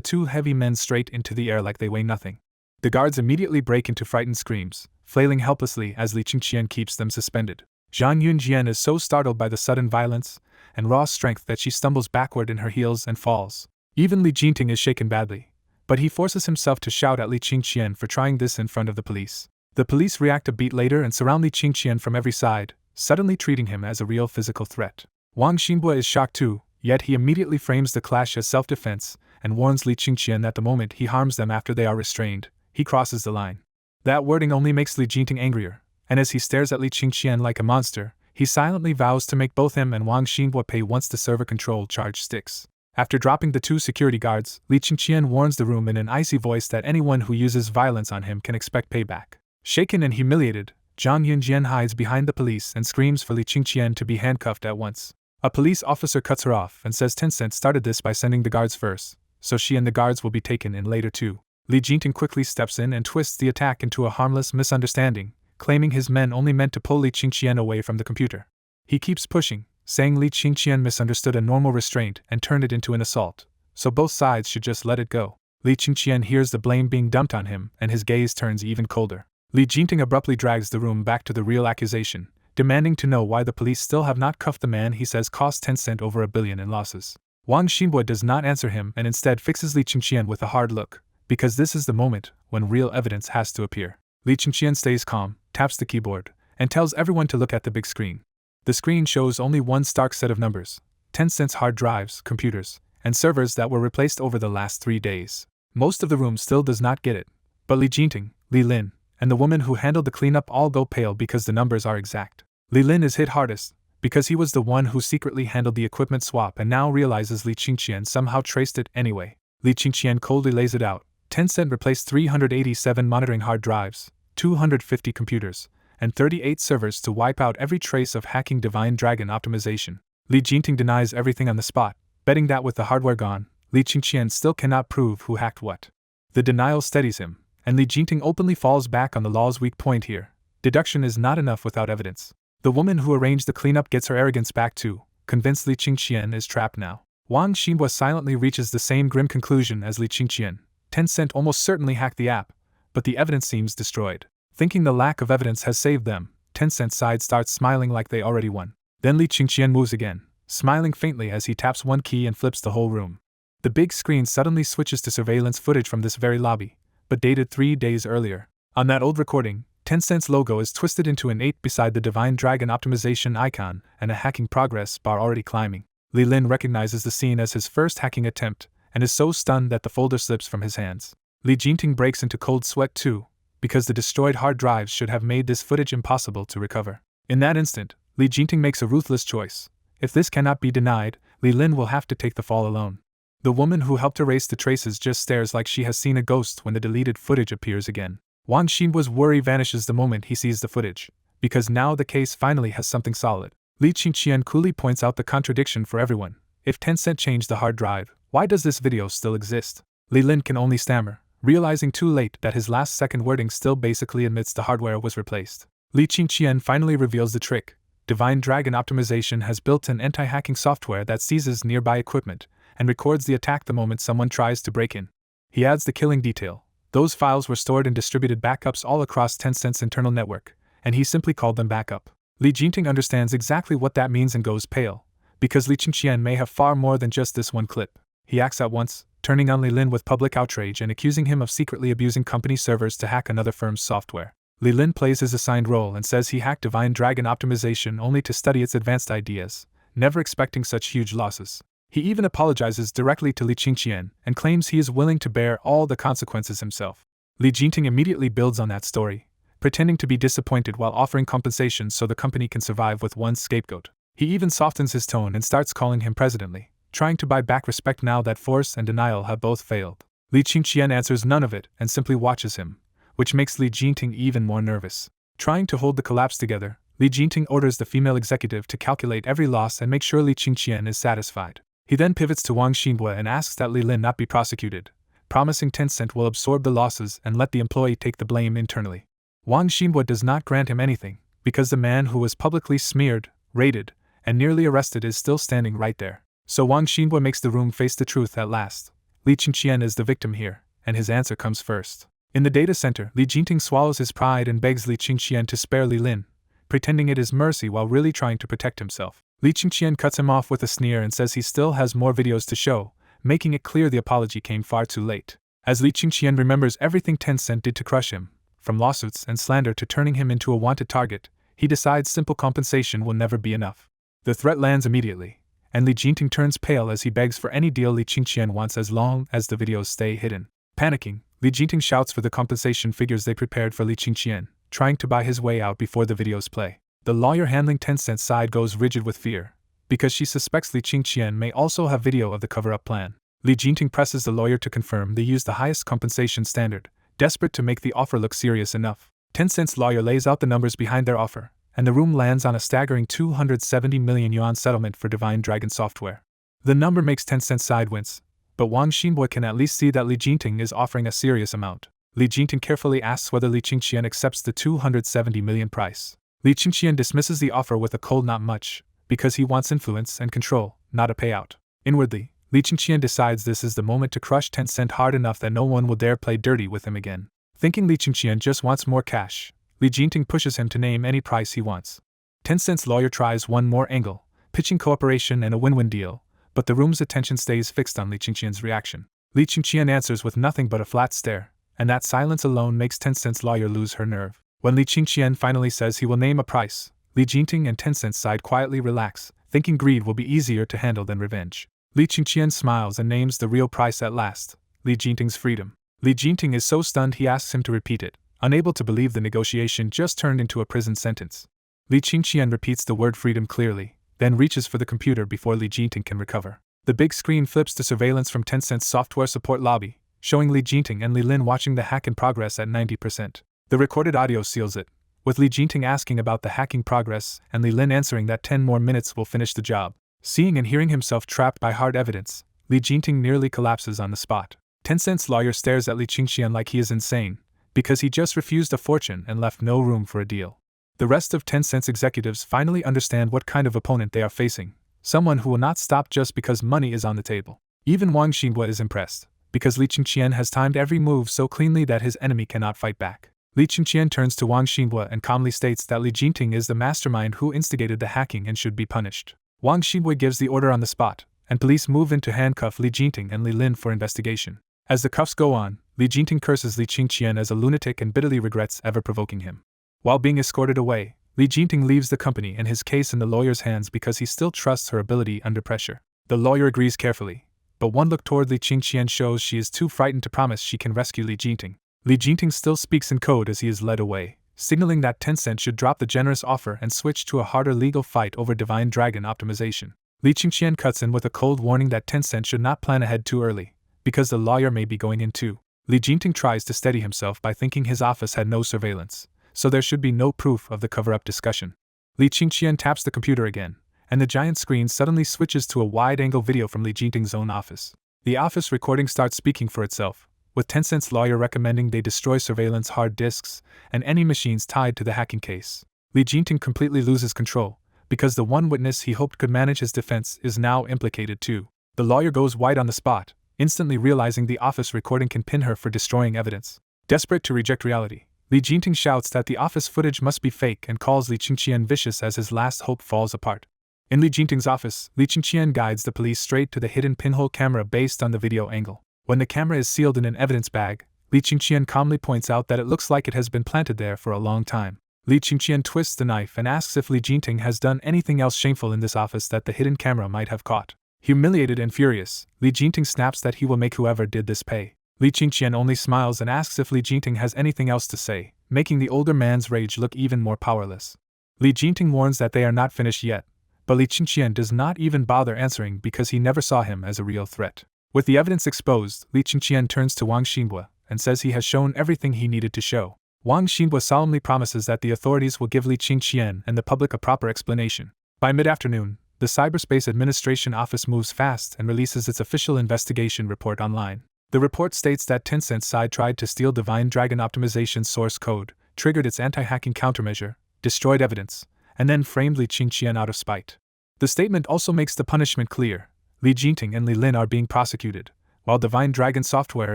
2 heavy men straight into the air like they weigh nothing. The guards immediately break into frightened screams, flailing helplessly as Li Qingqian keeps them suspended. Zhang Yunjian is so startled by the sudden violence and raw strength that she stumbles backward in her heels and falls. Even Li Jinting is shaken badly, but he forces himself to shout at Li Qingqian for trying this in front of the police. The police react a beat later and surround Li Qingqian from every side, suddenly treating him as a real physical threat. Wang Xinbo is shocked too, yet he immediately frames the clash as self-defense and warns Li Qingqian that the moment he harms them after they are restrained, he crosses the line. That wording only makes Li Jinting angrier, and as he stares at Li Qingqian like a monster, he silently vows to make both him and Wang Xinbo pay once the server control charge sticks. After dropping the 2 security guards, Li Qingqian warns the room in an icy voice that anyone who uses violence on him can expect payback. Shaken and humiliated, Zhang Yunjian hides behind the police and screams for Li Qingqian to be handcuffed at once. A police officer cuts her off and says Tencent started this by sending the guards first, so she and the guards will be taken in later too. Li Jinting quickly steps in and twists the attack into a harmless misunderstanding, claiming his men only meant to pull Li Qingqian away from the computer. He keeps pushing, saying Li Qingqian misunderstood a normal restraint and turned it into an assault, so both sides should just let it go. Li Qingqian hears the blame being dumped on him and his gaze turns even colder. Li Jinting abruptly drags the room back to the real accusation, demanding to know why the police still have not cuffed the man he says cost Tencent over $1 billion in losses. Wang Xinbo does not answer him and instead fixes Li Qingqian with a hard look, because this is the moment when real evidence has to appear. Li Qingqian stays calm, taps the keyboard, and tells everyone to look at the big screen. The screen shows only one stark set of numbers: Tencent's hard drives, computers, and servers that were replaced over the last 3 days. Most of the room still does not get it, but Li Jingting, Li Lin, and the woman who handled the cleanup all go pale because the numbers are exact. Li Lin is hit hardest, because he was the one who secretly handled the equipment swap and now realizes Li Qingqian somehow traced it anyway. Li Qingqian coldly lays it out. Tencent replaced 387 monitoring hard drives, 250 computers, and 38 servers to wipe out every trace of hacking Divine Dragon optimization. Li Jingting denies everything on the spot, betting that with the hardware gone, Li Qingqian still cannot prove who hacked what. The denial steadies him, and Li Jingting openly falls back on the law's weak point here. Deduction is not enough without evidence. The woman who arranged the cleanup gets her arrogance back too, convinced Li Qingqian is trapped now. Wang Xinhua silently reaches the same grim conclusion as Li Qingqian. Tencent almost certainly hacked the app, but the evidence seems destroyed. Thinking the lack of evidence has saved them, Tencent's side starts smiling like they already won. Then Li Qingqian moves again, smiling faintly as he taps one key and flips the whole room. The big screen suddenly switches to surveillance footage from this very lobby, but dated 3 days earlier. On that old recording, Tencent's logo is twisted into an 8 beside the Divine Dragon optimization icon and a hacking progress bar already climbing. Li Lin recognizes the scene as his first hacking attempt and is so stunned that the folder slips from his hands. Li Jingting breaks into cold sweat too, because the destroyed hard drives should have made this footage impossible to recover. In that instant, Li Jingting makes a ruthless choice. If this cannot be denied, Li Lin will have to take the fall alone. The woman who helped erase the traces just stares like she has seen a ghost when the deleted footage appears again. Wang Xinhua's worry vanishes the moment he sees the footage, because now the case finally has something solid. Li Qingqian coolly points out the contradiction for everyone. If Tencent changed the hard drive, why does this video still exist? Li Lin can only stammer, realizing too late that his last second wording still basically admits the hardware was replaced. Li Qingqian finally reveals the trick. Divine Dragon optimization has built an anti-hacking software that seizes nearby equipment and records the attack the moment someone tries to break in. He adds the killing detail. Those files were stored in distributed backups all across Tencent's internal network, and he simply called them backup. Li Jingting understands exactly what that means and goes pale, because Li Qingqian may have far more than just this one clip. He acts at once, turning on Li Lin with public outrage and accusing him of secretly abusing company servers to hack another firm's software. Li Lin plays his assigned role and says he hacked Divine Dragon optimization only to study its advanced ideas, never expecting such huge losses. He even apologizes directly to Li Qingqian and claims he is willing to bear all the consequences himself. Li Jingting immediately builds on that story, pretending to be disappointed while offering compensation so the company can survive with one scapegoat. He even softens his tone and starts calling him presidently, trying to buy back respect now that force and denial have both failed. Li Qingqian answers none of it and simply watches him, which makes Li Jingting even more nervous. Trying to hold the collapse together, Li Jingting orders the female executive to calculate every loss and make sure Li Qingqian is satisfied. He then pivots to Wang Xinhua and asks that Li Lin not be prosecuted, promising Tencent will absorb the losses and let the employee take the blame internally. Wang Xinhua does not grant him anything, because the man who was publicly smeared, raided, and nearly arrested is still standing right there. So Wang Xinhua makes the room face the truth at last. Li Qingqian is the victim here, and his answer comes first. In the data center, Li Jingting swallows his pride and begs Li Qingqian to spare Li Lin, pretending it is mercy while really trying to protect himself. Li Qingqian cuts him off with a sneer and says he still has more videos to show, making it clear the apology came far too late. As Li Qingqian remembers everything Tencent did to crush him, from lawsuits and slander to turning him into a wanted target, he decides simple compensation will never be enough. The threat lands immediately, and Li Jingting turns pale as he begs for any deal Li Qingqian wants as long as the videos stay hidden. Panicking, Li Jingting shouts for the compensation figures they prepared for Li Qingqian, trying to buy his way out before the videos play. The lawyer handling Tencent's side goes rigid with fear, because she suspects Li Qingqian may also have video of the cover-up plan. Li Jingting presses the lawyer to confirm they use the highest compensation standard, desperate to make the offer look serious enough. Tencent's lawyer lays out the numbers behind their offer, and the room lands on a staggering 270 million yuan settlement for Divine Dragon software. The number makes Tencent's side wince, but Wang Xinhua can at least see that Li Jingting is offering a serious amount. Li Jingting carefully asks whether Li Qingqian accepts the 270 million price. Li Qingqian dismisses the offer with a cold not much, because he wants influence and control, not a payout. Inwardly, Li Qingqian decides this is the moment to crush Tencent hard enough that no one will dare play dirty with him again. Thinking Li Qingqian just wants more cash, Li Jingting pushes him to name any price he wants. Tencent's lawyer tries one more angle, pitching cooperation and a win-win deal, but the room's attention stays fixed on Li Qingqian's reaction. Li Qingqian answers with nothing but a flat stare, and that silence alone makes Tencent's lawyer lose her nerve. When Li Qingqian finally says he will name a price, Li Jingting and Tencent's side quietly relax, thinking greed will be easier to handle than revenge. Li Qingqian smiles and names the real price at last, Li Jingting's freedom. Li Jingting is so stunned he asks him to repeat it, unable to believe the negotiation just turned into a prison sentence. Li Qingqian repeats the word freedom clearly, then reaches for the computer before Li Jingting can recover. The big screen flips to surveillance from Tencent's software support lobby, showing Li Jingting and Li Lin watching the hack in progress at 90%. The recorded audio seals it, with Li Jingting asking about the hacking progress and Li Lin answering that 10 more minutes will finish the job. Seeing and hearing himself trapped by hard evidence, Li Jingting nearly collapses on the spot. Tencent's lawyer stares at Li Qingqian like he is insane, because he just refused a fortune and left no room for a deal. The rest of Tencent's executives finally understand what kind of opponent they are facing, someone who will not stop just because money is on the table. Even Wang Xinhua is impressed, because Li Qingqian has timed every move so cleanly that his enemy cannot fight back. Li Qingqian turns to Wang Xinhua and calmly states that Li Jingting is the mastermind who instigated the hacking and should be punished. Wang Xinhua gives the order on the spot, and police move in to handcuff Li Jingting and Li Lin for investigation. As the cuffs go on, Li Jingting curses Li Qingqian as a lunatic and bitterly regrets ever provoking him. While being escorted away, Li Jingting leaves the company and his case in the lawyer's hands because he still trusts her ability under pressure. The lawyer agrees carefully, but one look toward Li Qingqian shows she is too frightened to promise she can rescue Li Jingting. Li Jingting still speaks in code as he is led away, signaling that Tencent should drop the generous offer and switch to a harder legal fight over Divine Dragon optimization. Li Qingqian cuts in with a cold warning that Tencent should not plan ahead too early, because the lawyer may be going in too. Li Jingting tries to steady himself by thinking his office had no surveillance, so there should be no proof of the cover-up discussion. Li Qingqian taps the computer again, and the giant screen suddenly switches to a wide-angle video from Li Jingting's own office. The office recording starts speaking for itself, with Tencent's lawyer recommending they destroy surveillance hard disks and any machines tied to the hacking case. Li Jingting completely loses control, because the one witness he hoped could manage his defense is now implicated too. The lawyer goes white on the spot, instantly realizing the office recording can pin her for destroying evidence. Desperate to reject reality, Li Jingting shouts that the office footage must be fake and calls Li Qingqian vicious as his last hope falls apart. In Li Jingting's office, Li Qingqian guides the police straight to the hidden pinhole camera based on the video angle. When the camera is sealed in an evidence bag, Li Qingqian calmly points out that it looks like it has been planted there for a long time. Li Qingqian twists the knife and asks if Li Jingting has done anything else shameful in this office that the hidden camera might have caught. Humiliated and furious, Li Jingting snaps that he will make whoever did this pay. Li Qingqian only smiles and asks if Li Jingting has anything else to say, making the older man's rage look even more powerless. Li Jingting warns that they are not finished yet, but Li Qingqian does not even bother answering because he never saw him as a real threat. With the evidence exposed, Li Qingqian turns to Wang Xinhua and says he has shown everything he needed to show. Wang Xinhua solemnly promises that the authorities will give Li Qingqian and the public a proper explanation. By mid-afternoon, the Cyberspace Administration Office moves fast and releases its official investigation report online. The report states that Tencent's side tried to steal Divine Dragon optimization source code, triggered its anti-hacking countermeasure, destroyed evidence, and then framed Li Qingqian out of spite. The statement also makes the punishment clear. Li Jingting and Li Lin are being prosecuted, while Divine Dragon Software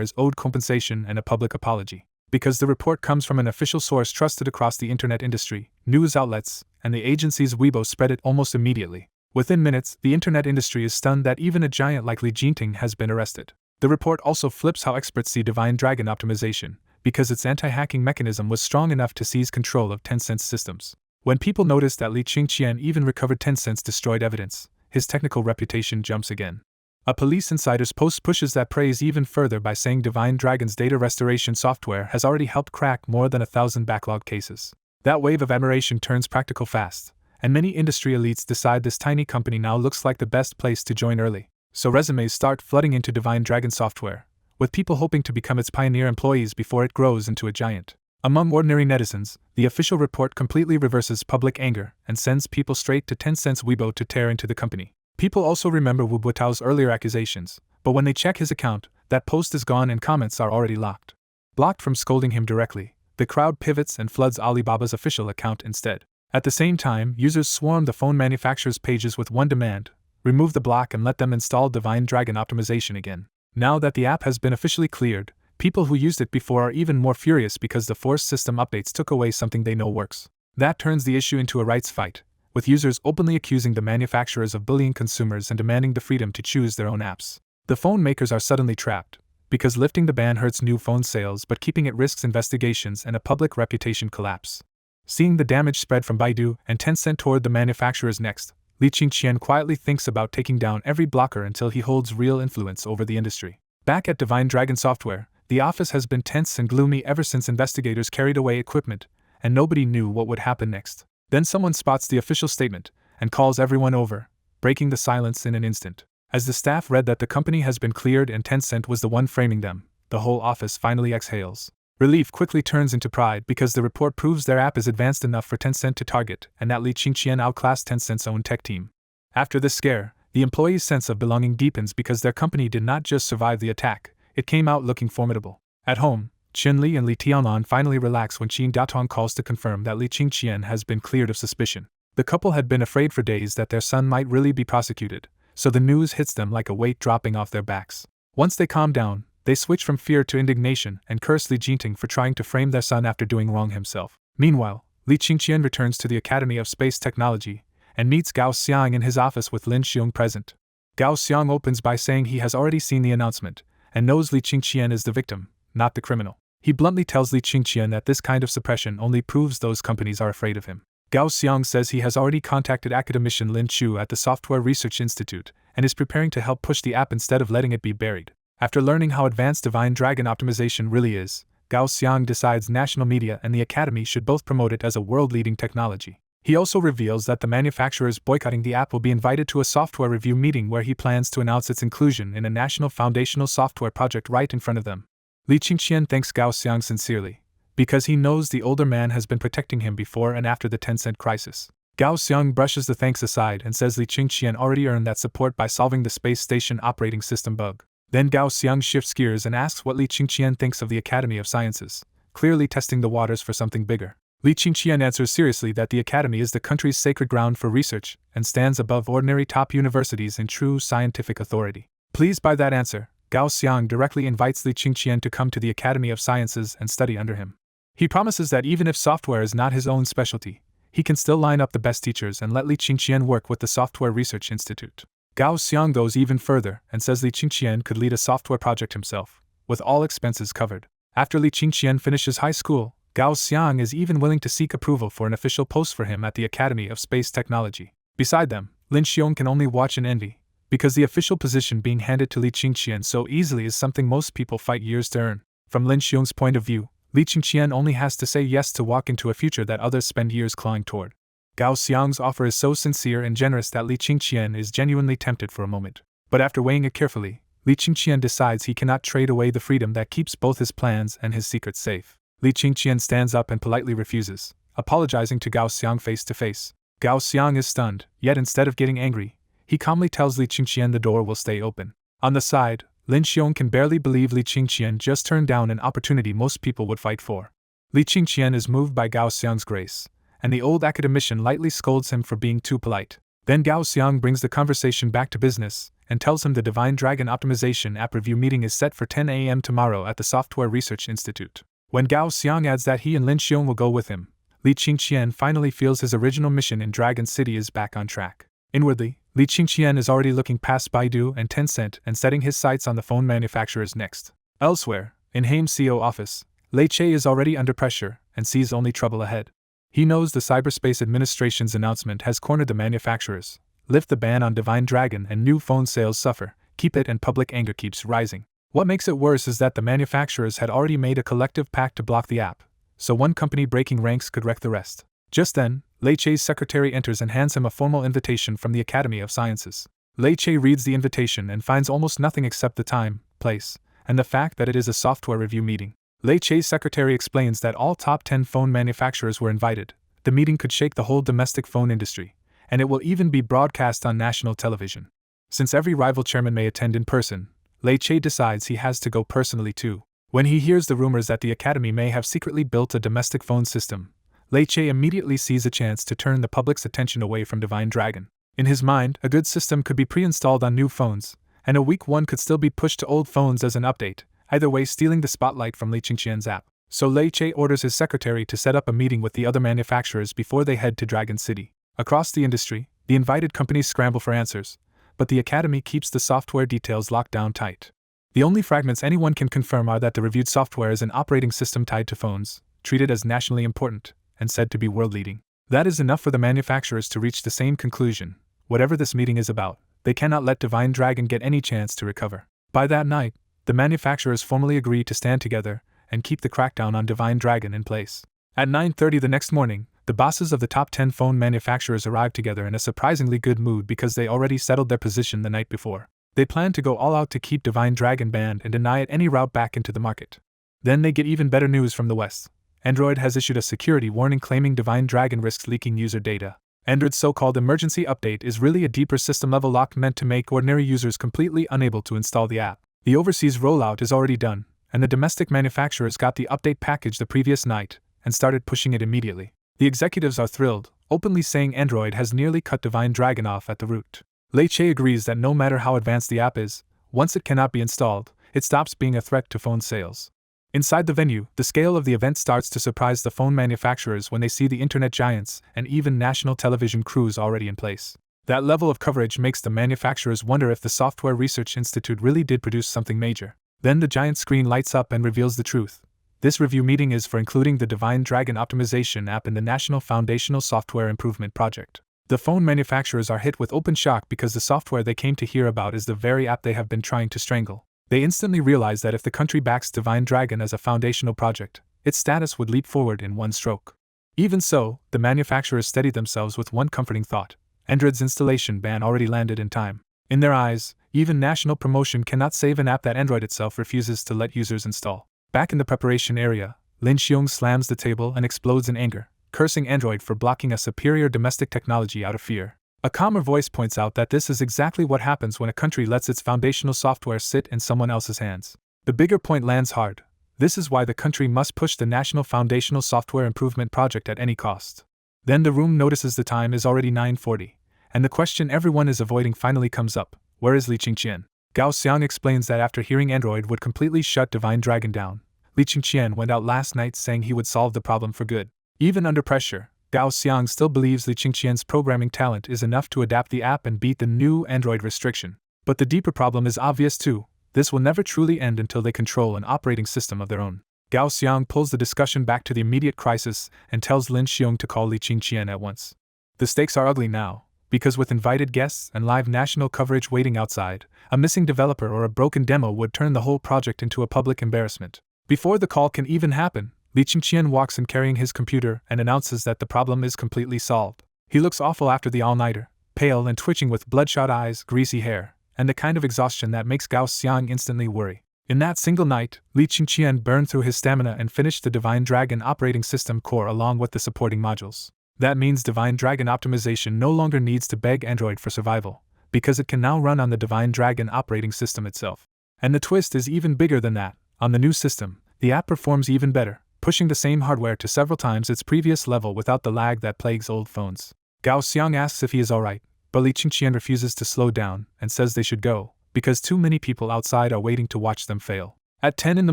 is owed compensation and a public apology. Because the report comes from an official source trusted across the internet industry, news outlets, and the agency's Weibo spread it almost immediately. Within minutes, the internet industry is stunned that even a giant like Li Jingting has been arrested. The report also flips how experts see Divine Dragon optimization, because its anti-hacking mechanism was strong enough to seize control of Tencent's systems. When people notice that Li Qingqian even recovered Tencent's destroyed evidence, his technical reputation jumps again. A police insider's post pushes that praise even further by saying Divine Dragon's data restoration software has already helped crack more than 1,000 backlog cases. That wave of admiration turns practical fast, and many industry elites decide this tiny company now looks like the best place to join early. So resumes start flooding into Divine Dragon software, with people hoping to become its pioneer employees before it grows into a giant. Among ordinary netizens, the official report completely reverses public anger and sends people straight to Tencent's Weibo to tear into the company. People also remember Wu Buitao's earlier accusations, but when they check his account, that post is gone and comments are already locked. Blocked from scolding him directly, the crowd pivots and floods Alibaba's official account instead. At the same time, users swarm the phone manufacturer's pages with one demand: remove the block and let them install Divine Dragon optimization again. Now that the app has been officially cleared, people who used it before are even more furious because the forced system updates took away something they know works. That turns the issue into a rights fight, with users openly accusing the manufacturers of bullying consumers and demanding the freedom to choose their own apps. The phone makers are suddenly trapped, because lifting the ban hurts new phone sales but keeping it risks investigations and a public reputation collapse. Seeing the damage spread from Baidu and Tencent toward the manufacturers next, Li Qingqian quietly thinks about taking down every blocker until he holds real influence over the industry. Back at Divine Dragon Software, the office has been tense and gloomy ever since investigators carried away equipment, and nobody knew what would happen next. Then someone spots the official statement and calls everyone over, breaking the silence in an instant. As the staff read that the company has been cleared and Tencent was the one framing them, the whole office finally exhales. Relief quickly turns into pride because the report proves their app is advanced enough for Tencent to target and that Li Qingqian outclassed Tencent's own tech team. After this scare, the employees' sense of belonging deepens because their company did not just survive the attack, it came out looking formidable. At home, Chen Li and Li Tianlan finally relax when Qin Daotong calls to confirm that Li Qingqian has been cleared of suspicion. The couple had been afraid for days that their son might really be prosecuted, so the news hits them like a weight dropping off their backs. Once they calm down, they switch from fear to indignation and curse Li Jinting for trying to frame their son after doing wrong himself. Meanwhile, Li Qingqian returns to the Academy of Space Technology and meets Gao Xiang in his office with Lin Xiong present. Gao Xiang opens by saying he has already seen the announcement and knows Li Qingqian is the victim, not the criminal. He bluntly tells Li Qingqian that this kind of suppression only proves those companies are afraid of him. Gao Xiang says he has already contacted academician Lin Chu at the Software Research Institute and is preparing to help push the app instead of letting it be buried. After learning how advanced Divine Dragon optimization really is, Gao Xiang decides national media and the academy should both promote it as a world-leading technology. He also reveals that the manufacturers boycotting the app will be invited to a software review meeting where he plans to announce its inclusion in a national foundational software project right in front of them. Li Qingqian thanks Gao Xiang sincerely, because he knows the older man has been protecting him before and after the Tencent crisis. Gao Xiang brushes the thanks aside and says Li Qingqian already earned that support by solving the space station operating system bug. Then Gao Xiang shifts gears and asks what Li Qingqian thinks of the Academy of Sciences, clearly testing the waters for something bigger. Li Qingqian answers seriously that the Academy is the country's sacred ground for research and stands above ordinary top universities in true scientific authority. Pleased by that answer, Gao Xiang directly invites Li Qingqian to come to the Academy of Sciences and study under him. He promises that even if software is not his own specialty, he can still line up the best teachers and let Li Qingqian work with the Software Research Institute. Gao Xiang goes even further and says Li Qingqian could lead a software project himself, with all expenses covered. After Li Qingqian finishes high school, Gao Xiang is even willing to seek approval for an official post for him at the Academy of Space Technology. Beside them, Lin Xiong can only watch in envy, because the official position being handed to Li Qingqian so easily is something most people fight years to earn. From Lin Xiong's point of view, Li Qingqian only has to say yes to walk into a future that others spend years clawing toward. Gao Xiang's offer is so sincere and generous that Li Qingqian is genuinely tempted for a moment. But after weighing it carefully, Li Qingqian decides he cannot trade away the freedom that keeps both his plans and his secrets safe. Li Qingqian stands up and politely refuses, apologizing to Gao Xiang face to face. Gao Xiang is stunned, yet instead of getting angry, he calmly tells Li Qingqian the door will stay open. On the side, Lin Xiong can barely believe Li Qingqian just turned down an opportunity most people would fight for. Li Qingqian is moved by Gao Xiang's grace, and the old academician lightly scolds him for being too polite. Then Gao Xiang brings the conversation back to business and tells him the Divine Dragon Optimization app review meeting is set for 10 a.m. tomorrow at the Software Research Institute. When Gao Xiang adds that he and Lin Xiong will go with him, Li Qingqian finally feels his original mission in Dragon City is back on track. Inwardly, Li Qingqian is already looking past Baidu and Tencent and setting his sights on the phone manufacturers next. Elsewhere, in Haim's CO office, Lei Che is already under pressure and sees only trouble ahead. He knows the Cyberspace Administration's announcement has cornered the manufacturers, lift the ban on Divine Dragon and new phone sales suffer, keep it and public anger keeps rising. What makes it worse is that the manufacturers had already made a collective pact to block the app, so one company breaking ranks could wreck the rest. Just then, Lei Che's secretary enters and hands him a formal invitation from the Academy of Sciences. Lei Che reads the invitation and finds almost nothing except the time, place, and the fact that it is a software review meeting. Lei Che's secretary explains that all top 10 phone manufacturers were invited. The meeting could shake the whole domestic phone industry, and it will even be broadcast on national television. Since every rival chairman may attend in person, Lei Che decides he has to go personally too. When he hears the rumors that the Academy may have secretly built a domestic phone system, Lei Che immediately sees a chance to turn the public's attention away from Divine Dragon. In his mind, a good system could be pre-installed on new phones, and a weak one could still be pushed to old phones as an update, either way stealing the spotlight from Li Qingqian's app. So Lei Che orders his secretary to set up a meeting with the other manufacturers before they head to Dragon City. Across the industry, the invited companies scramble for answers, but the Academy keeps the software details locked down tight. The only fragments anyone can confirm are that the reviewed software is an operating system tied to phones, treated as nationally important, and said to be world-leading. That is enough for the manufacturers to reach the same conclusion. Whatever this meeting is about, they cannot let Divine Dragon get any chance to recover. By that night, the manufacturers formally agree to stand together and keep the crackdown on Divine Dragon in place. At 9:30 the next morning, the bosses of the top 10 phone manufacturers arrived together in a surprisingly good mood because they already settled their position the night before. They plan to go all out to keep Divine Dragon banned and deny it any route back into the market. Then they get even better news from the West. Android has issued a security warning claiming Divine Dragon risks leaking user data. Android's so-called emergency update is really a deeper system-level lock meant to make ordinary users completely unable to install the app. The overseas rollout is already done, and the domestic manufacturers got the update package the previous night and started pushing it immediately. The executives are thrilled, openly saying Android has nearly cut Divine Dragon off at the root. Lei Che agrees that no matter how advanced the app is, once it cannot be installed, it stops being a threat to phone sales. Inside the venue, the scale of the event starts to surprise the phone manufacturers when they see the internet giants and even national television crews already in place. That level of coverage makes the manufacturers wonder if the Software Research Institute really did produce something major. Then the giant screen lights up and reveals the truth. This review meeting is for including the Divine Dragon optimization app in the National Foundational Software Improvement Project. The phone manufacturers are hit with open shock because the software they came to hear about is the very app they have been trying to strangle. They instantly realize that if the country backs Divine Dragon as a foundational project, its status would leap forward in one stroke. Even so, the manufacturers steady themselves with one comforting thought. Android's installation ban already landed in time. In their eyes, even national promotion cannot save an app that Android itself refuses to let users install. Back in the preparation area, Lin Xiong slams the table and explodes in anger, cursing Android for blocking a superior domestic technology out of fear. A calmer voice points out that this is exactly what happens when a country lets its foundational software sit in someone else's hands. The bigger point lands hard. This is why the country must push the National Foundational Software Improvement Project at any cost. Then the room notices the time is already 9:40, and the question everyone is avoiding finally comes up: where is Li Qingqian? Gao Xiang explains that after hearing Android would completely shut Divine Dragon down, Li Qingqian went out last night saying he would solve the problem for good. Even under pressure, Gao Xiang still believes Li Qingqian's programming talent is enough to adapt the app and beat the new Android restriction. But the deeper problem is obvious too. This will never truly end until they control an operating system of their own. Gao Xiang pulls the discussion back to the immediate crisis and tells Lin Xiong to call Li Qingqian at once. The stakes are ugly now, because with invited guests and live national coverage waiting outside, a missing developer or a broken demo would turn the whole project into a public embarrassment. Before the call can even happen, Li Qingqian walks in carrying his computer and announces that the problem is completely solved. He looks awful after the all-nighter, pale and twitching with bloodshot eyes, greasy hair, and the kind of exhaustion that makes Gao Xiang instantly worry. In that single night, Li Qingqian burned through his stamina and finished the Divine Dragon operating system core along with the supporting modules. That means Divine Dragon optimization no longer needs to beg Android for survival, because it can now run on the Divine Dragon operating system itself. And the twist is even bigger than that. On the new system, the app performs even better, pushing the same hardware to several times its previous level without the lag that plagues old phones. Gao Xiang asks if he is alright, but Li Qingqian refuses to slow down and says they should go, because too many people outside are waiting to watch them fail. At 10 in the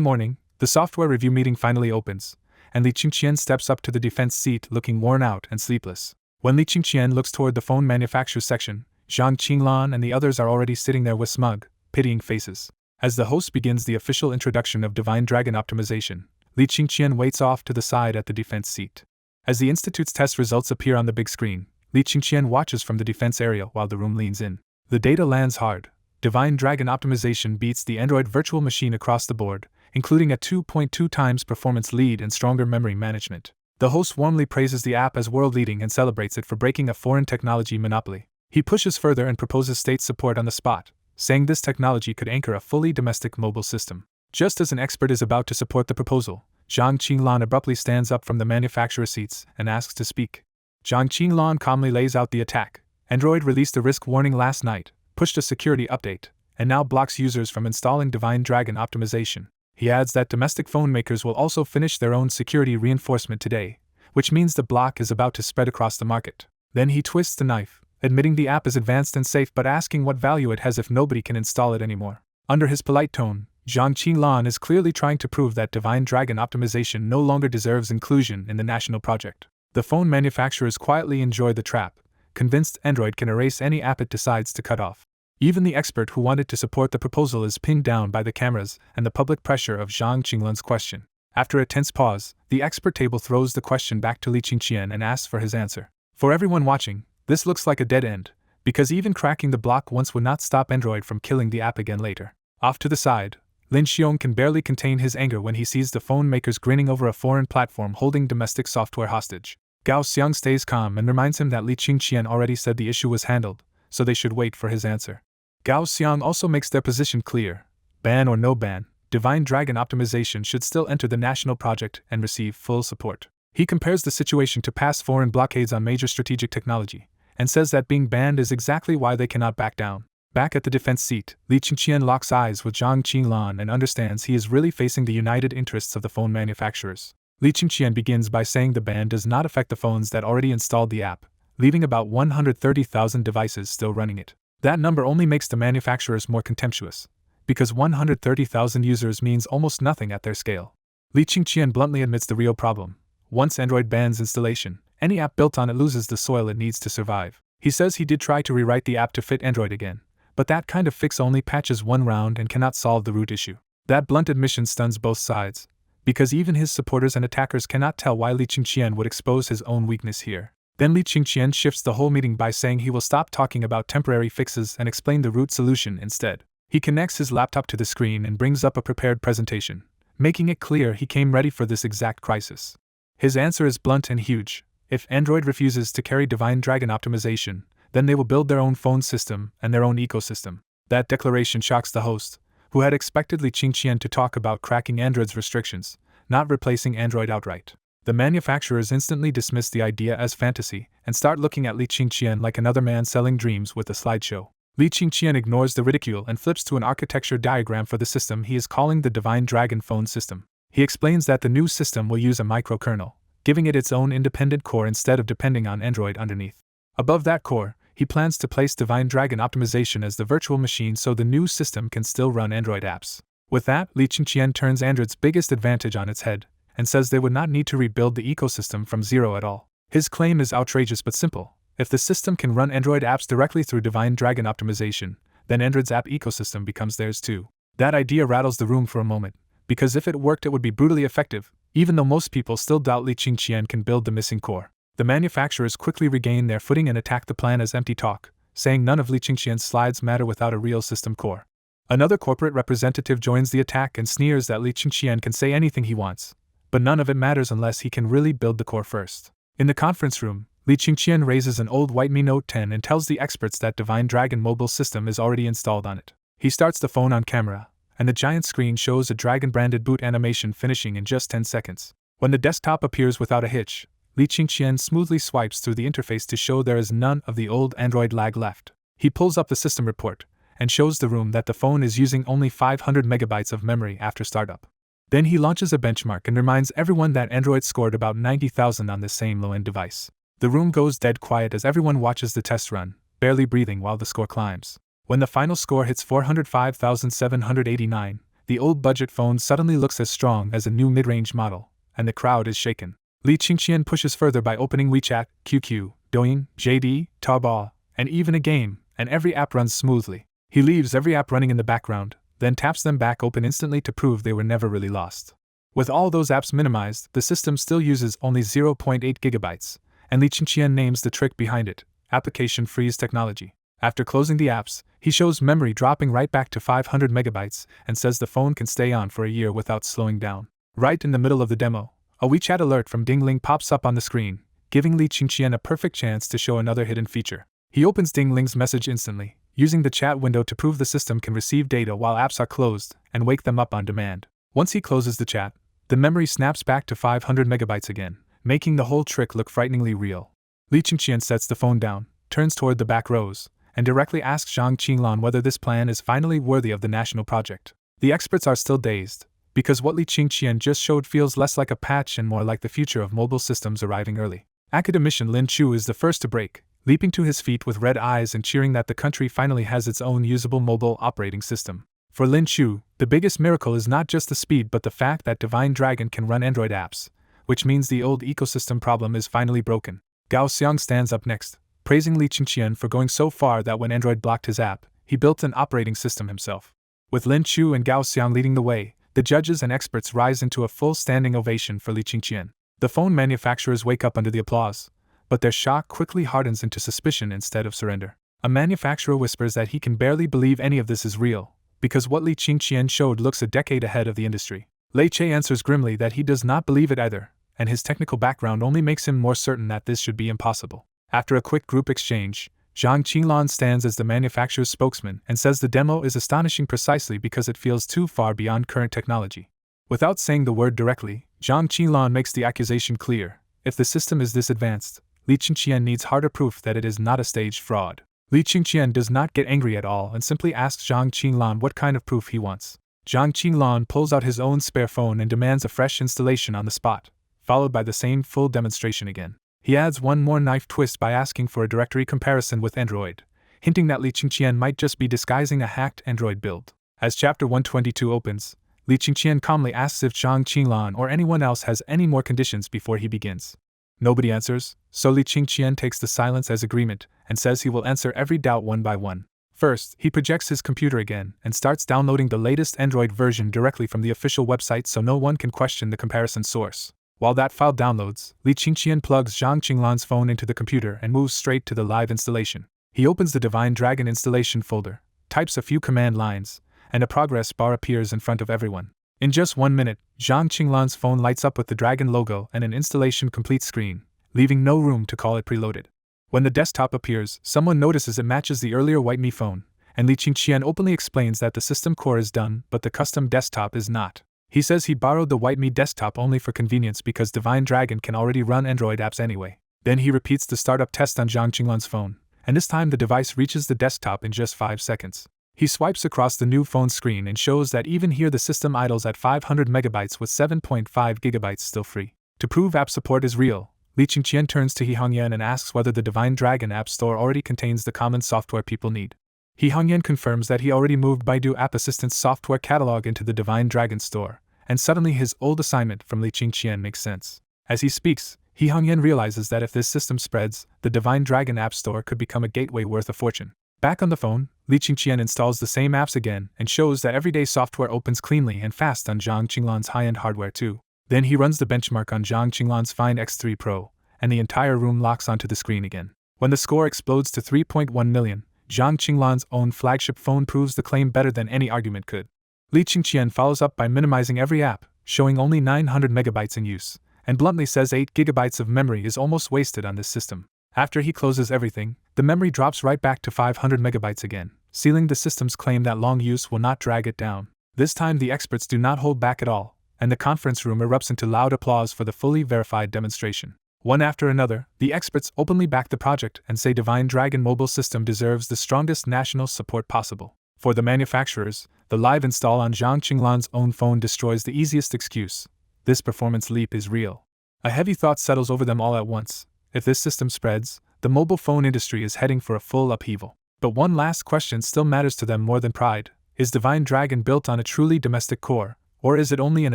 morning, the software review meeting finally opens, and Li Qingqian steps up to the defense seat looking worn out and sleepless. When Li Qingqian looks toward the phone manufacturer's section, Zhang Qinglan and the others are already sitting there with smug, pitying faces. As the host begins the official introduction of Divine Dragon optimization, Li Qingqian waits off to the side at the defense seat. As the Institute's test results appear on the big screen, Li Qingqian watches from the defense area while the room leans in. The data lands hard. Divine Dragon optimization beats the Android virtual machine across the board, including a 2.2 times performance lead and stronger memory management. The host warmly praises the app as world-leading and celebrates it for breaking a foreign technology monopoly. He pushes further and proposes state support on the spot, saying this technology could anchor a fully domestic mobile system. Just as an expert is about to support the proposal, Zhang Qinglan abruptly stands up from the manufacturer's seats and asks to speak. Zhang Qinglan calmly lays out the attack. Android released a risk warning last night, pushed a security update, and now blocks users from installing Divine Dragon optimization. He adds that domestic phone makers will also finish their own security reinforcement today, which means the block is about to spread across the market. Then he twists the knife, admitting the app is advanced and safe but asking what value it has if nobody can install it anymore. Under his polite tone, Zhang Qinglan is clearly trying to prove that Divine Dragon optimization no longer deserves inclusion in the national project. The phone manufacturers quietly enjoy the trap, convinced Android can erase any app it decides to cut off. Even the expert who wanted to support the proposal is pinned down by the cameras and the public pressure of Zhang Qinglan's question. After a tense pause, the expert table throws the question back to Li Qingqian and asks for his answer. For everyone watching, this looks like a dead end, because even cracking the block once would not stop Android from killing the app again later. Off to the side, Lin Xiong can barely contain his anger when he sees the phone makers grinning over a foreign platform holding domestic software hostage. Gao Xiang stays calm and reminds him that Li Qingqian already said the issue was handled, so they should wait for his answer. Gao Xiang also makes their position clear. Ban or no ban, Divine Dragon optimization should still enter the national project and receive full support. He compares the situation to past foreign blockades on major strategic technology, and says that being banned is exactly why they cannot back down. Back at the defense seat, Li Qingqian locks eyes with Zhang Qinglan and understands he is really facing the united interests of the phone manufacturers. Li Qingqian begins by saying the ban does not affect the phones that already installed the app, leaving about 130,000 devices still running it. That number only makes the manufacturers more contemptuous, because 130,000 users means almost nothing at their scale. Li Qingqian bluntly admits the real problem. Once Android bans installation, any app built on it loses the soil it needs to survive. He says he did try to rewrite the app to fit Android again, but that kind of fix only patches one round and cannot solve the root issue. That blunt admission stuns both sides, because even his supporters and attackers cannot tell why Li Qingqian would expose his own weakness here. Then Li Qingqian shifts the whole meeting by saying he will stop talking about temporary fixes and explain the root solution instead. He connects his laptop to the screen and brings up a prepared presentation, making it clear he came ready for this exact crisis. His answer is blunt and huge. If Android refuses to carry Divine Dragon optimization, then they will build their own phone system and their own ecosystem. That declaration shocks the host, who had expected Li Qingqian to talk about cracking Android's restrictions, not replacing Android outright. The manufacturers instantly dismiss the idea as fantasy and start looking at Li Qingqian like another man selling dreams with a slideshow. Li Qingqian ignores the ridicule and flips to an architecture diagram for the system he is calling the Divine Dragon phone system. He explains that the new system will use a microkernel, giving it its own independent core instead of depending on Android underneath. Above that core, he plans to place Divine Dragon optimization as the virtual machine so the new system can still run Android apps. With that, Li Qingqian turns Android's biggest advantage on its head, and says they would not need to rebuild the ecosystem from zero at all. His claim is outrageous but simple. If the system can run Android apps directly through Divine Dragon optimization, then Android's app ecosystem becomes theirs too. That idea rattles the room for a moment, because if it worked it would be brutally effective, even though most people still doubt Li Qingqian can build the missing core. The manufacturers quickly regain their footing and attack the plan as empty talk, saying none of Li Qingqian's slides matter without a real system core. Another corporate representative joins the attack and sneers that Li Qingqian can say anything he wants, but none of it matters unless he can really build the core first. In the conference room, Li Qingqian raises an old white Mi Note 10 and tells the experts that Divine Dragon mobile system is already installed on it. He starts the phone on camera, and the giant screen shows a Dragon-branded boot animation finishing in just 10 seconds. When the desktop appears without a hitch, Li Qingqian smoothly swipes through the interface to show there is none of the old Android lag left. He pulls up the system report, and shows the room that the phone is using only 500 megabytes of memory after startup. Then he launches a benchmark and reminds everyone that Android scored about 90,000 on this same low-end device. The room goes dead quiet as everyone watches the test run, barely breathing while the score climbs. When the final score hits 405,789, the old budget phone suddenly looks as strong as a new mid-range model, and the crowd is shaken. Li Qingqian pushes further by opening WeChat, QQ, Douyin, JD, Taobao, and even a game, and every app runs smoothly. He leaves every app running in the background, then taps them back open instantly to prove they were never really lost. With all those apps minimized, the system still uses only 0.8 gigabytes, and Li Qingqian names the trick behind it, application freeze technology. After closing the apps, he shows memory dropping right back to 500 megabytes and says the phone can stay on for a year without slowing down. Right in the middle of the demo, a WeChat alert from Dingling pops up on the screen, giving Li Qingqian a perfect chance to show another hidden feature. He opens Dingling's message instantly, using the chat window to prove the system can receive data while apps are closed and wake them up on demand. Once he closes the chat, the memory snaps back to 500 megabytes again, making the whole trick look frighteningly real. Li Qingqian sets the phone down, turns toward the back rows, and directly asks Zhang Qinglan whether this plan is finally worthy of the national project. The experts are still dazed, because what Li Qingqian just showed feels less like a patch and more like the future of mobile systems arriving early. Academician Lin Chu is the first to break, leaping to his feet with red eyes and cheering that the country finally has its own usable mobile operating system. For Lin Chu, the biggest miracle is not just the speed but the fact that Divine Dragon can run Android apps, which means the old ecosystem problem is finally broken. Gao Xiang stands up next, praising Li Qingqian for going so far that when Android blocked his app, he built an operating system himself. With Lin Chu and Gao Xiang leading the way, the judges and experts rise into a full standing ovation for Li Qingqian. The phone manufacturers wake up under the applause, but their shock quickly hardens into suspicion instead of surrender. A manufacturer whispers that he can barely believe any of this is real, because what Li Qingqian showed looks a decade ahead of the industry. Lei Che answers grimly that he does not believe it either, and his technical background only makes him more certain that this should be impossible. After a quick group exchange, Zhang Qinglan stands as the manufacturer's spokesman and says the demo is astonishing precisely because it feels too far beyond current technology. Without saying the word directly, Zhang Qinglan makes the accusation clear. If the system is this advanced, Li Qingqian needs harder proof that it is not a staged fraud. Li Qingqian does not get angry at all and simply asks Zhang Qinglan what kind of proof he wants. Zhang Qinglan pulls out his own spare phone and demands a fresh installation on the spot, followed by the same full demonstration again. He adds one more knife twist by asking for a directory comparison with Android, hinting that Li Qingqian might just be disguising a hacked Android build. As Chapter 122 opens, Li Qingqian calmly asks if Zhang Qinglan or anyone else has any more conditions before he begins. Nobody answers, so Li Qingqian takes the silence as agreement and says he will answer every doubt one by one. First, he projects his computer again and starts downloading the latest Android version directly from the official website so no one can question the comparison source. While that file downloads, Li Qingqian plugs Zhang Qinglan's phone into the computer and moves straight to the live installation. He opens the Divine Dragon installation folder, types a few command lines, and a progress bar appears in front of everyone. In just 1 minute, Zhang Qinglan's phone lights up with the Dragon logo and an installation complete screen, leaving no room to call it preloaded. When the desktop appears, someone notices it matches the earlier White Me phone, and Li Qingqian openly explains that the system core is done but the custom desktop is not. He says he borrowed the White Me desktop only for convenience because Divine Dragon can already run Android apps anyway. Then he repeats the startup test on Zhang Qinglan's phone, and this time the device reaches the desktop in just 5 seconds. He swipes across the new phone screen and shows that even here the system idles at 500 megabytes with 7.5 gigabytes still free. To prove app support is real, Li Qingqian turns to He Hongyan and asks whether the Divine Dragon App Store already contains the common software people need. He Hongyan confirms that he already moved Baidu App Assistant's software catalog into the Divine Dragon Store, and suddenly his old assignment from Li Qingqian makes sense. As he speaks, He Hongyan realizes that if this system spreads, the Divine Dragon App Store could become a gateway worth a fortune. Back on the phone, Li Qingqian installs the same apps again and shows that everyday software opens cleanly and fast on Zhang Qinglan's high-end hardware too. Then he runs the benchmark on Zhang Qinglan's Find X3 Pro, and the entire room locks onto the screen again. When the score explodes to 3.1 million, Zhang Qinglan's own flagship phone proves the claim better than any argument could. Li Qingqian follows up by minimizing every app, showing only 900 megabytes in use, and bluntly says 8 gigabytes of memory is almost wasted on this system. After he closes everything, the memory drops right back to 500 megabytes again, sealing the system's claim that long use will not drag it down. This time the experts do not hold back at all, and the conference room erupts into loud applause for the fully verified demonstration. One after another, the experts openly back the project and say Divine Dragon mobile system deserves the strongest national support possible. For the manufacturers, the live install on Zhang Qinglan's own phone destroys the easiest excuse. This performance leap is real. A heavy thought settles over them all at once. If this system spreads, the mobile phone industry is heading for a full upheaval. But one last question still matters to them more than pride. Is Divine Dragon built on a truly domestic core, or is it only an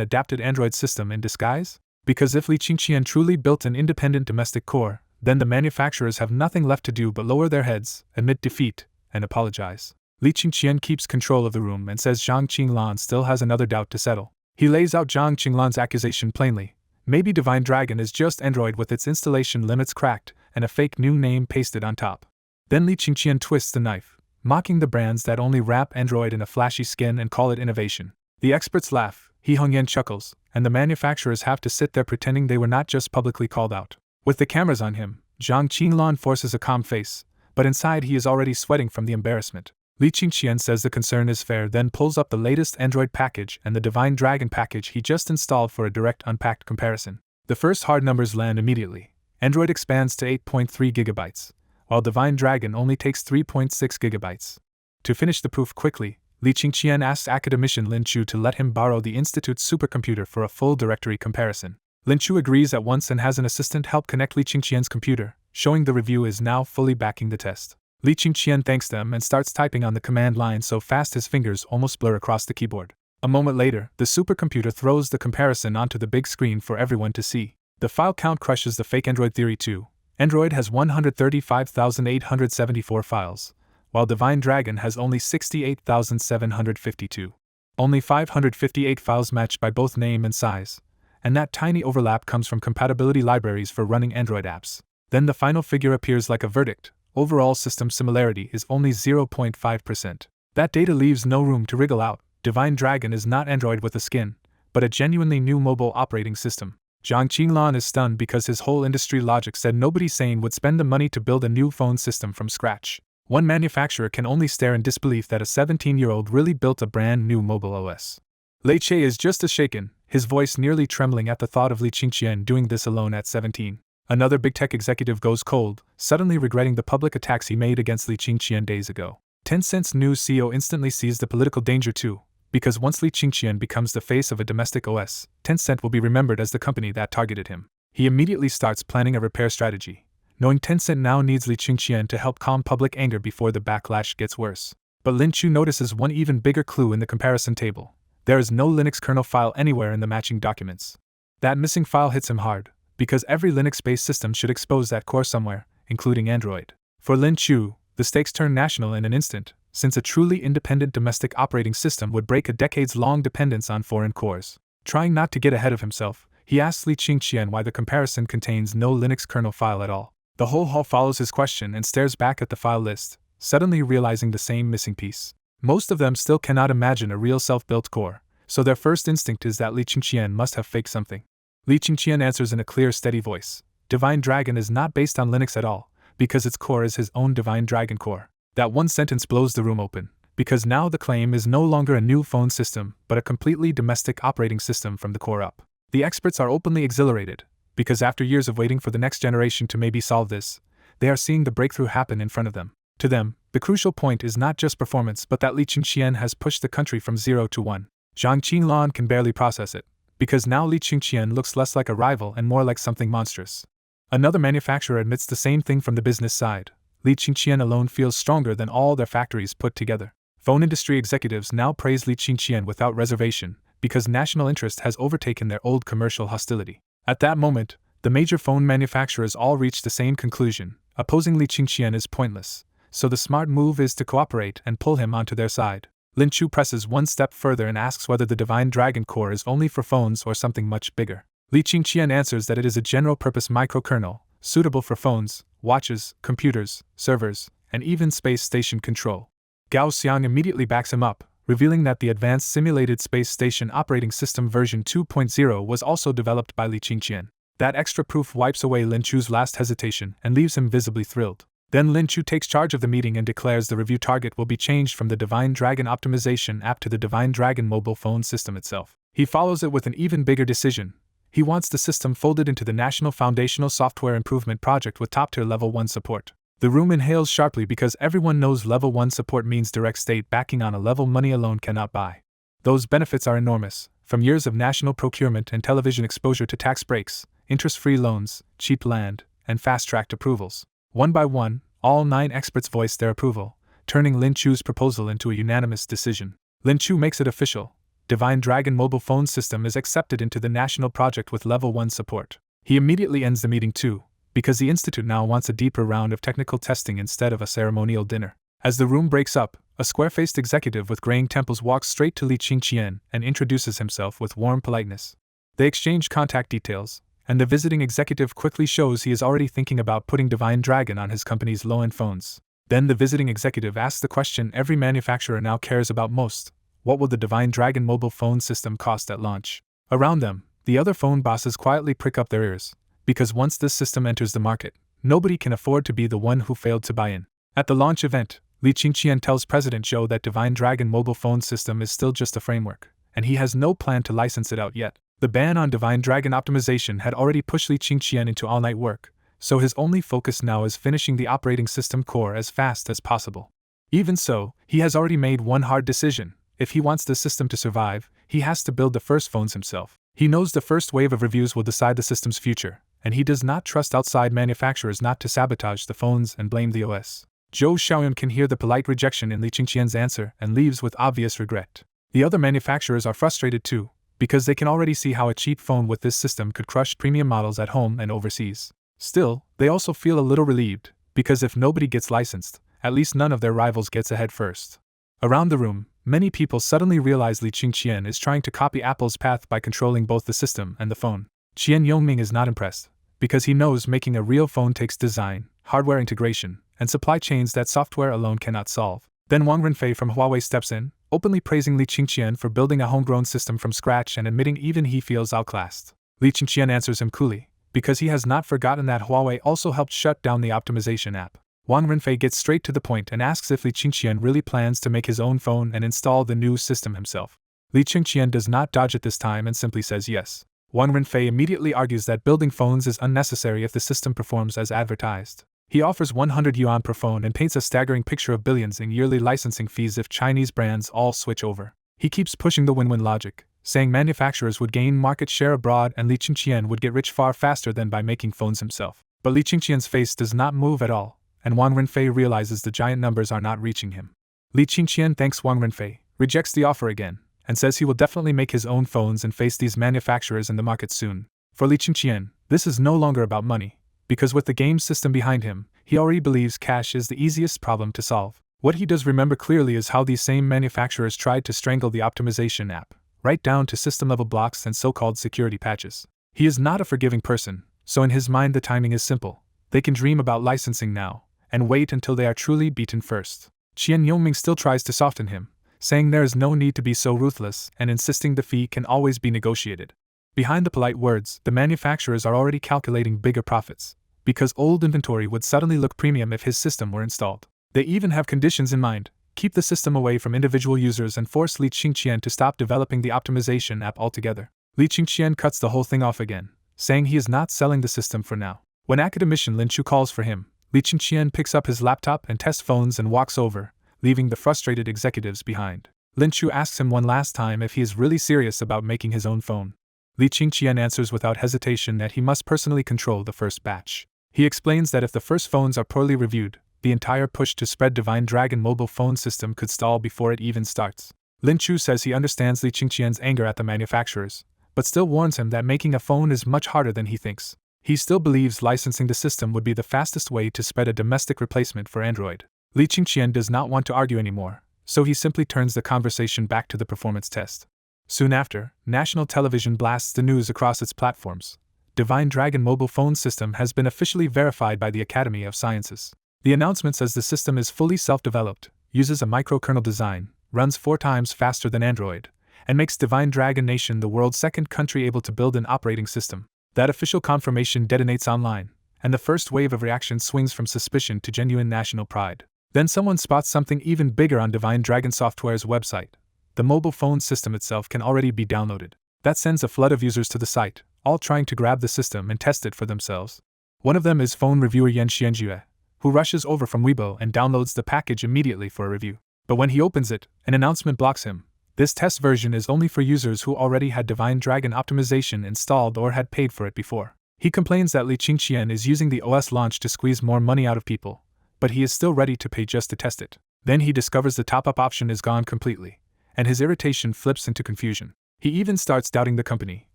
adapted Android system in disguise? Because if Li Qingqian truly built an independent domestic core, then the manufacturers have nothing left to do but lower their heads, admit defeat, and apologize. Li Qingqian keeps control of the room and says Zhang Qinglan still has another doubt to settle. He lays out Zhang Qinglan's accusation plainly. Maybe Divine Dragon is just Android with its installation limits cracked and a fake new name pasted on top. Then Li Qingqian twists the knife, mocking the brands that only wrap Android in a flashy skin and call it innovation. The experts laugh, He Hongyan chuckles, and the manufacturers have to sit there pretending they were not just publicly called out. With the cameras on him, Zhang Qinglan forces a calm face, but inside he is already sweating from the embarrassment. Li Qingqian says the concern is fair, then pulls up the latest Android package and the Divine Dragon package he just installed for a direct unpacked comparison. The first hard numbers land immediately. Android expands to 8.3 gigabytes, while Divine Dragon only takes 3.6 gigabytes. To finish the proof quickly, Li Qingqian asks academician Lin Chu to let him borrow the Institute's supercomputer for a full directory comparison. Lin Chu agrees at once and has an assistant help connect Li Qingqian's computer, showing the review is now fully backing the test. Li Qingqian thanks them and starts typing on the command line so fast his fingers almost blur across the keyboard. A moment later, the supercomputer throws the comparison onto the big screen for everyone to see. The file count crushes the fake Android theory too. Android has 135,874 files, while Divine Dragon has only 68,752. Only 558 files matched by both name and size, and that tiny overlap comes from compatibility libraries for running Android apps. Then the final figure appears like a verdict: overall system similarity is only 0.5%. That data leaves no room to wriggle out. Divine Dragon is not Android with a skin, but a genuinely new mobile operating system. Zhang Qinglan is stunned because his whole industry logic said nobody sane would spend the money to build a new phone system from scratch. One manufacturer can only stare in disbelief that a 17-year-old really built a brand new mobile OS. Lei Che is just as shaken, his voice nearly trembling at the thought of Li Qingqian doing this alone at 17. Another big tech executive goes cold, suddenly regretting the public attacks he made against Li Qingqian days ago. Tencent's new CEO instantly sees the political danger too, because once Li Qingqian becomes the face of a domestic OS, Tencent will be remembered as the company that targeted him. He immediately starts planning a repair strategy, knowing Tencent now needs Li Qingqian to help calm public anger before the backlash gets worse. But Lin Chu notices one even bigger clue in the comparison table. There is no Linux kernel file anywhere in the matching documents. That missing file hits him hard, because every Linux-based system should expose that core somewhere, including Android. For Lin Chu, the stakes turn national in an instant, since a truly independent domestic operating system would break a decades-long dependence on foreign cores. Trying not to get ahead of himself, he asks Li Qingqian why the comparison contains no Linux kernel file at all. The whole hall follows his question and stares back at the file list, suddenly realizing the same missing piece. Most of them still cannot imagine a real self-built core, so their first instinct is that Li Qingqian must have faked something. Li Qingqian answers in a clear, steady voice. Divine Dragon is not based on Linux at all, because its core is his own Divine Dragon core. That one sentence blows the room open, because now the claim is no longer a new phone system, but a completely domestic operating system from the core up. The experts are openly exhilarated, because after years of waiting for the next generation to maybe solve this, they are seeing the breakthrough happen in front of them. To them, the crucial point is not just performance but that Li Qingqian has pushed the country from 0 to 1. Zhang Qinglan can barely process it, because now Li Qingqian looks less like a rival and more like something monstrous. Another manufacturer admits the same thing from the business side. Li Qingqian alone feels stronger than all their factories put together. Phone industry executives now praise Li Qingqian without reservation, because national interest has overtaken their old commercial hostility. At that moment, the major phone manufacturers all reach the same conclusion: opposing Li Qingqian is pointless. So the smart move is to cooperate and pull him onto their side. Lin Chu presses one step further and asks whether the Divine Dragon core is only for phones or something much bigger. Li Qingqian answers that it is a general-purpose microkernel, suitable for phones, watches, computers, servers, and even space station control. Gao Xiang immediately backs him up, revealing that the Advanced Simulated Space Station Operating System version 2.0 was also developed by Li Qingqian. That extra proof wipes away Lin Chu's last hesitation and leaves him visibly thrilled. Then Lin Chu takes charge of the meeting and declares the review target will be changed from the Divine Dragon optimization app to the Divine Dragon mobile phone system itself. He follows it with an even bigger decision. He wants the system folded into the National Foundational Software Improvement Project with top-tier Level 1 support. The room inhales sharply because everyone knows Level 1 support means direct state backing on a level money alone cannot buy. Those benefits are enormous, from years of national procurement and television exposure to tax breaks, interest-free loans, cheap land, and fast-tracked approvals. One by one, all 9 experts voiced their approval, turning Lin Chu's proposal into a unanimous decision. Lin Chu makes it official. Divine Dragon mobile phone system is accepted into the national project with Level 1 support. He immediately ends the meeting too, because the Institute now wants a deeper round of technical testing instead of a ceremonial dinner. As the room breaks up, a square-faced executive with graying temples walks straight to Li Qingqian and introduces himself with warm politeness. They exchange contact details, and the visiting executive quickly shows he is already thinking about putting Divine Dragon on his company's low-end phones. Then the visiting executive asks the question every manufacturer now cares about most: what will the Divine Dragon mobile phone system cost at launch? Around them, the other phone bosses quietly prick up their ears, because once this system enters the market, nobody can afford to be the one who failed to buy in. At the launch event, Li Qingqian tells President Zhou that Divine Dragon mobile phone system is still just a framework, and he has no plan to license it out yet. The ban on Divine Dragon optimization had already pushed Li Qingqian into all-night work, so his only focus now is finishing the operating system core as fast as possible. Even so, he has already made one hard decision. If he wants the system to survive, he has to build the first phones himself. He knows the first wave of reviews will decide the system's future, and he does not trust outside manufacturers not to sabotage the phones and blame the OS. Zhou Xiaoyun can hear the polite rejection in Li Qingqian's answer and leaves with obvious regret. The other manufacturers are frustrated too, because they can already see how a cheap phone with this system could crush premium models at home and overseas. Still, they also feel a little relieved, because if nobody gets licensed, at least none of their rivals gets ahead first. Around the room, many people suddenly realize Li Qingqian is trying to copy Apple's path by controlling both the system and the phone. Qian Yongming is not impressed, because he knows making a real phone takes design, hardware integration, and supply chains that software alone cannot solve. Then Wang Renfei from Huawei steps in, openly praising Li Qingqian for building a homegrown system from scratch and admitting even he feels outclassed. Li Qingqian answers him coolly, because he has not forgotten that Huawei also helped shut down the optimization app. Wang Renfei gets straight to the point and asks if Li Qingqian really plans to make his own phone and install the new system himself. Li Qingqian does not dodge it this time and simply says yes. Wang Renfei immediately argues that building phones is unnecessary if the system performs as advertised. He offers 100 yuan per phone and paints a staggering picture of billions in yearly licensing fees if Chinese brands all switch over. He keeps pushing the win-win logic, saying manufacturers would gain market share abroad and Li Qingqian would get rich far faster than by making phones himself. But Li Qingqian's face does not move at all, and Wang Renfei realizes the giant numbers are not reaching him. Li Qingqian thanks Wang Renfei, rejects the offer again, and says he will definitely make his own phones and face these manufacturers in the market soon. For Li Qingqian, this is no longer about money, because with the game system behind him, he already believes cash is the easiest problem to solve. What he does remember clearly is how these same manufacturers tried to strangle the optimization app, right down to system-level blocks and so-called security patches. He is not a forgiving person, so in his mind the timing is simple. They can dream about licensing now, and wait until they are truly beaten first. Qian Yongming still tries to soften him, saying there is no need to be so ruthless and insisting the fee can always be negotiated. Behind the polite words, the manufacturers are already calculating bigger profits, because old inventory would suddenly look premium if his system were installed. They even have conditions in mind: keep the system away from individual users and force Li Qingqian to stop developing the optimization app altogether. Li Qingqian cuts the whole thing off again, saying he is not selling the system for now. When academician Lin Chu calls for him, Li Qingqian picks up his laptop and test phones and walks over, leaving the frustrated executives behind. Lin Chu asks him one last time if he is really serious about making his own phone. Li Qingqian answers without hesitation that he must personally control the first batch. He explains that if the first phones are poorly reviewed, the entire push to spread Divine Dragon mobile phone system could stall before it even starts. Lin Chu says he understands Li Qingqian's anger at the manufacturers, but still warns him that making a phone is much harder than he thinks. He still believes licensing the system would be the fastest way to spread a domestic replacement for Android. Li Qingqian does not want to argue anymore, so he simply turns the conversation back to the performance test. Soon after, national television blasts the news across its platforms. Divine Dragon mobile phone system has been officially verified by the Academy of Sciences. The announcement says the system is fully self-developed, uses a microkernel design, runs 4 times faster than Android, and makes Divine Dragon Nation the world's second country able to build an operating system. That official confirmation detonates online, and the first wave of reaction swings from suspicion to genuine national pride. Then someone spots something even bigger on Divine Dragon Software's website. The mobile phone system itself can already be downloaded. That sends a flood of users to the site, all trying to grab the system and test it for themselves. One of them is phone reviewer Yan Xianjue, who rushes over from Weibo and downloads the package immediately for a review. But when he opens it, an announcement blocks him. This test version is only for users who already had Divine Dragon optimization installed or had paid for it before. He complains that Li Qingqian is using the OS launch to squeeze more money out of people, but he is still ready to pay just to test it. Then he discovers the top-up option is gone completely, and his irritation flips into confusion. He even starts doubting the company,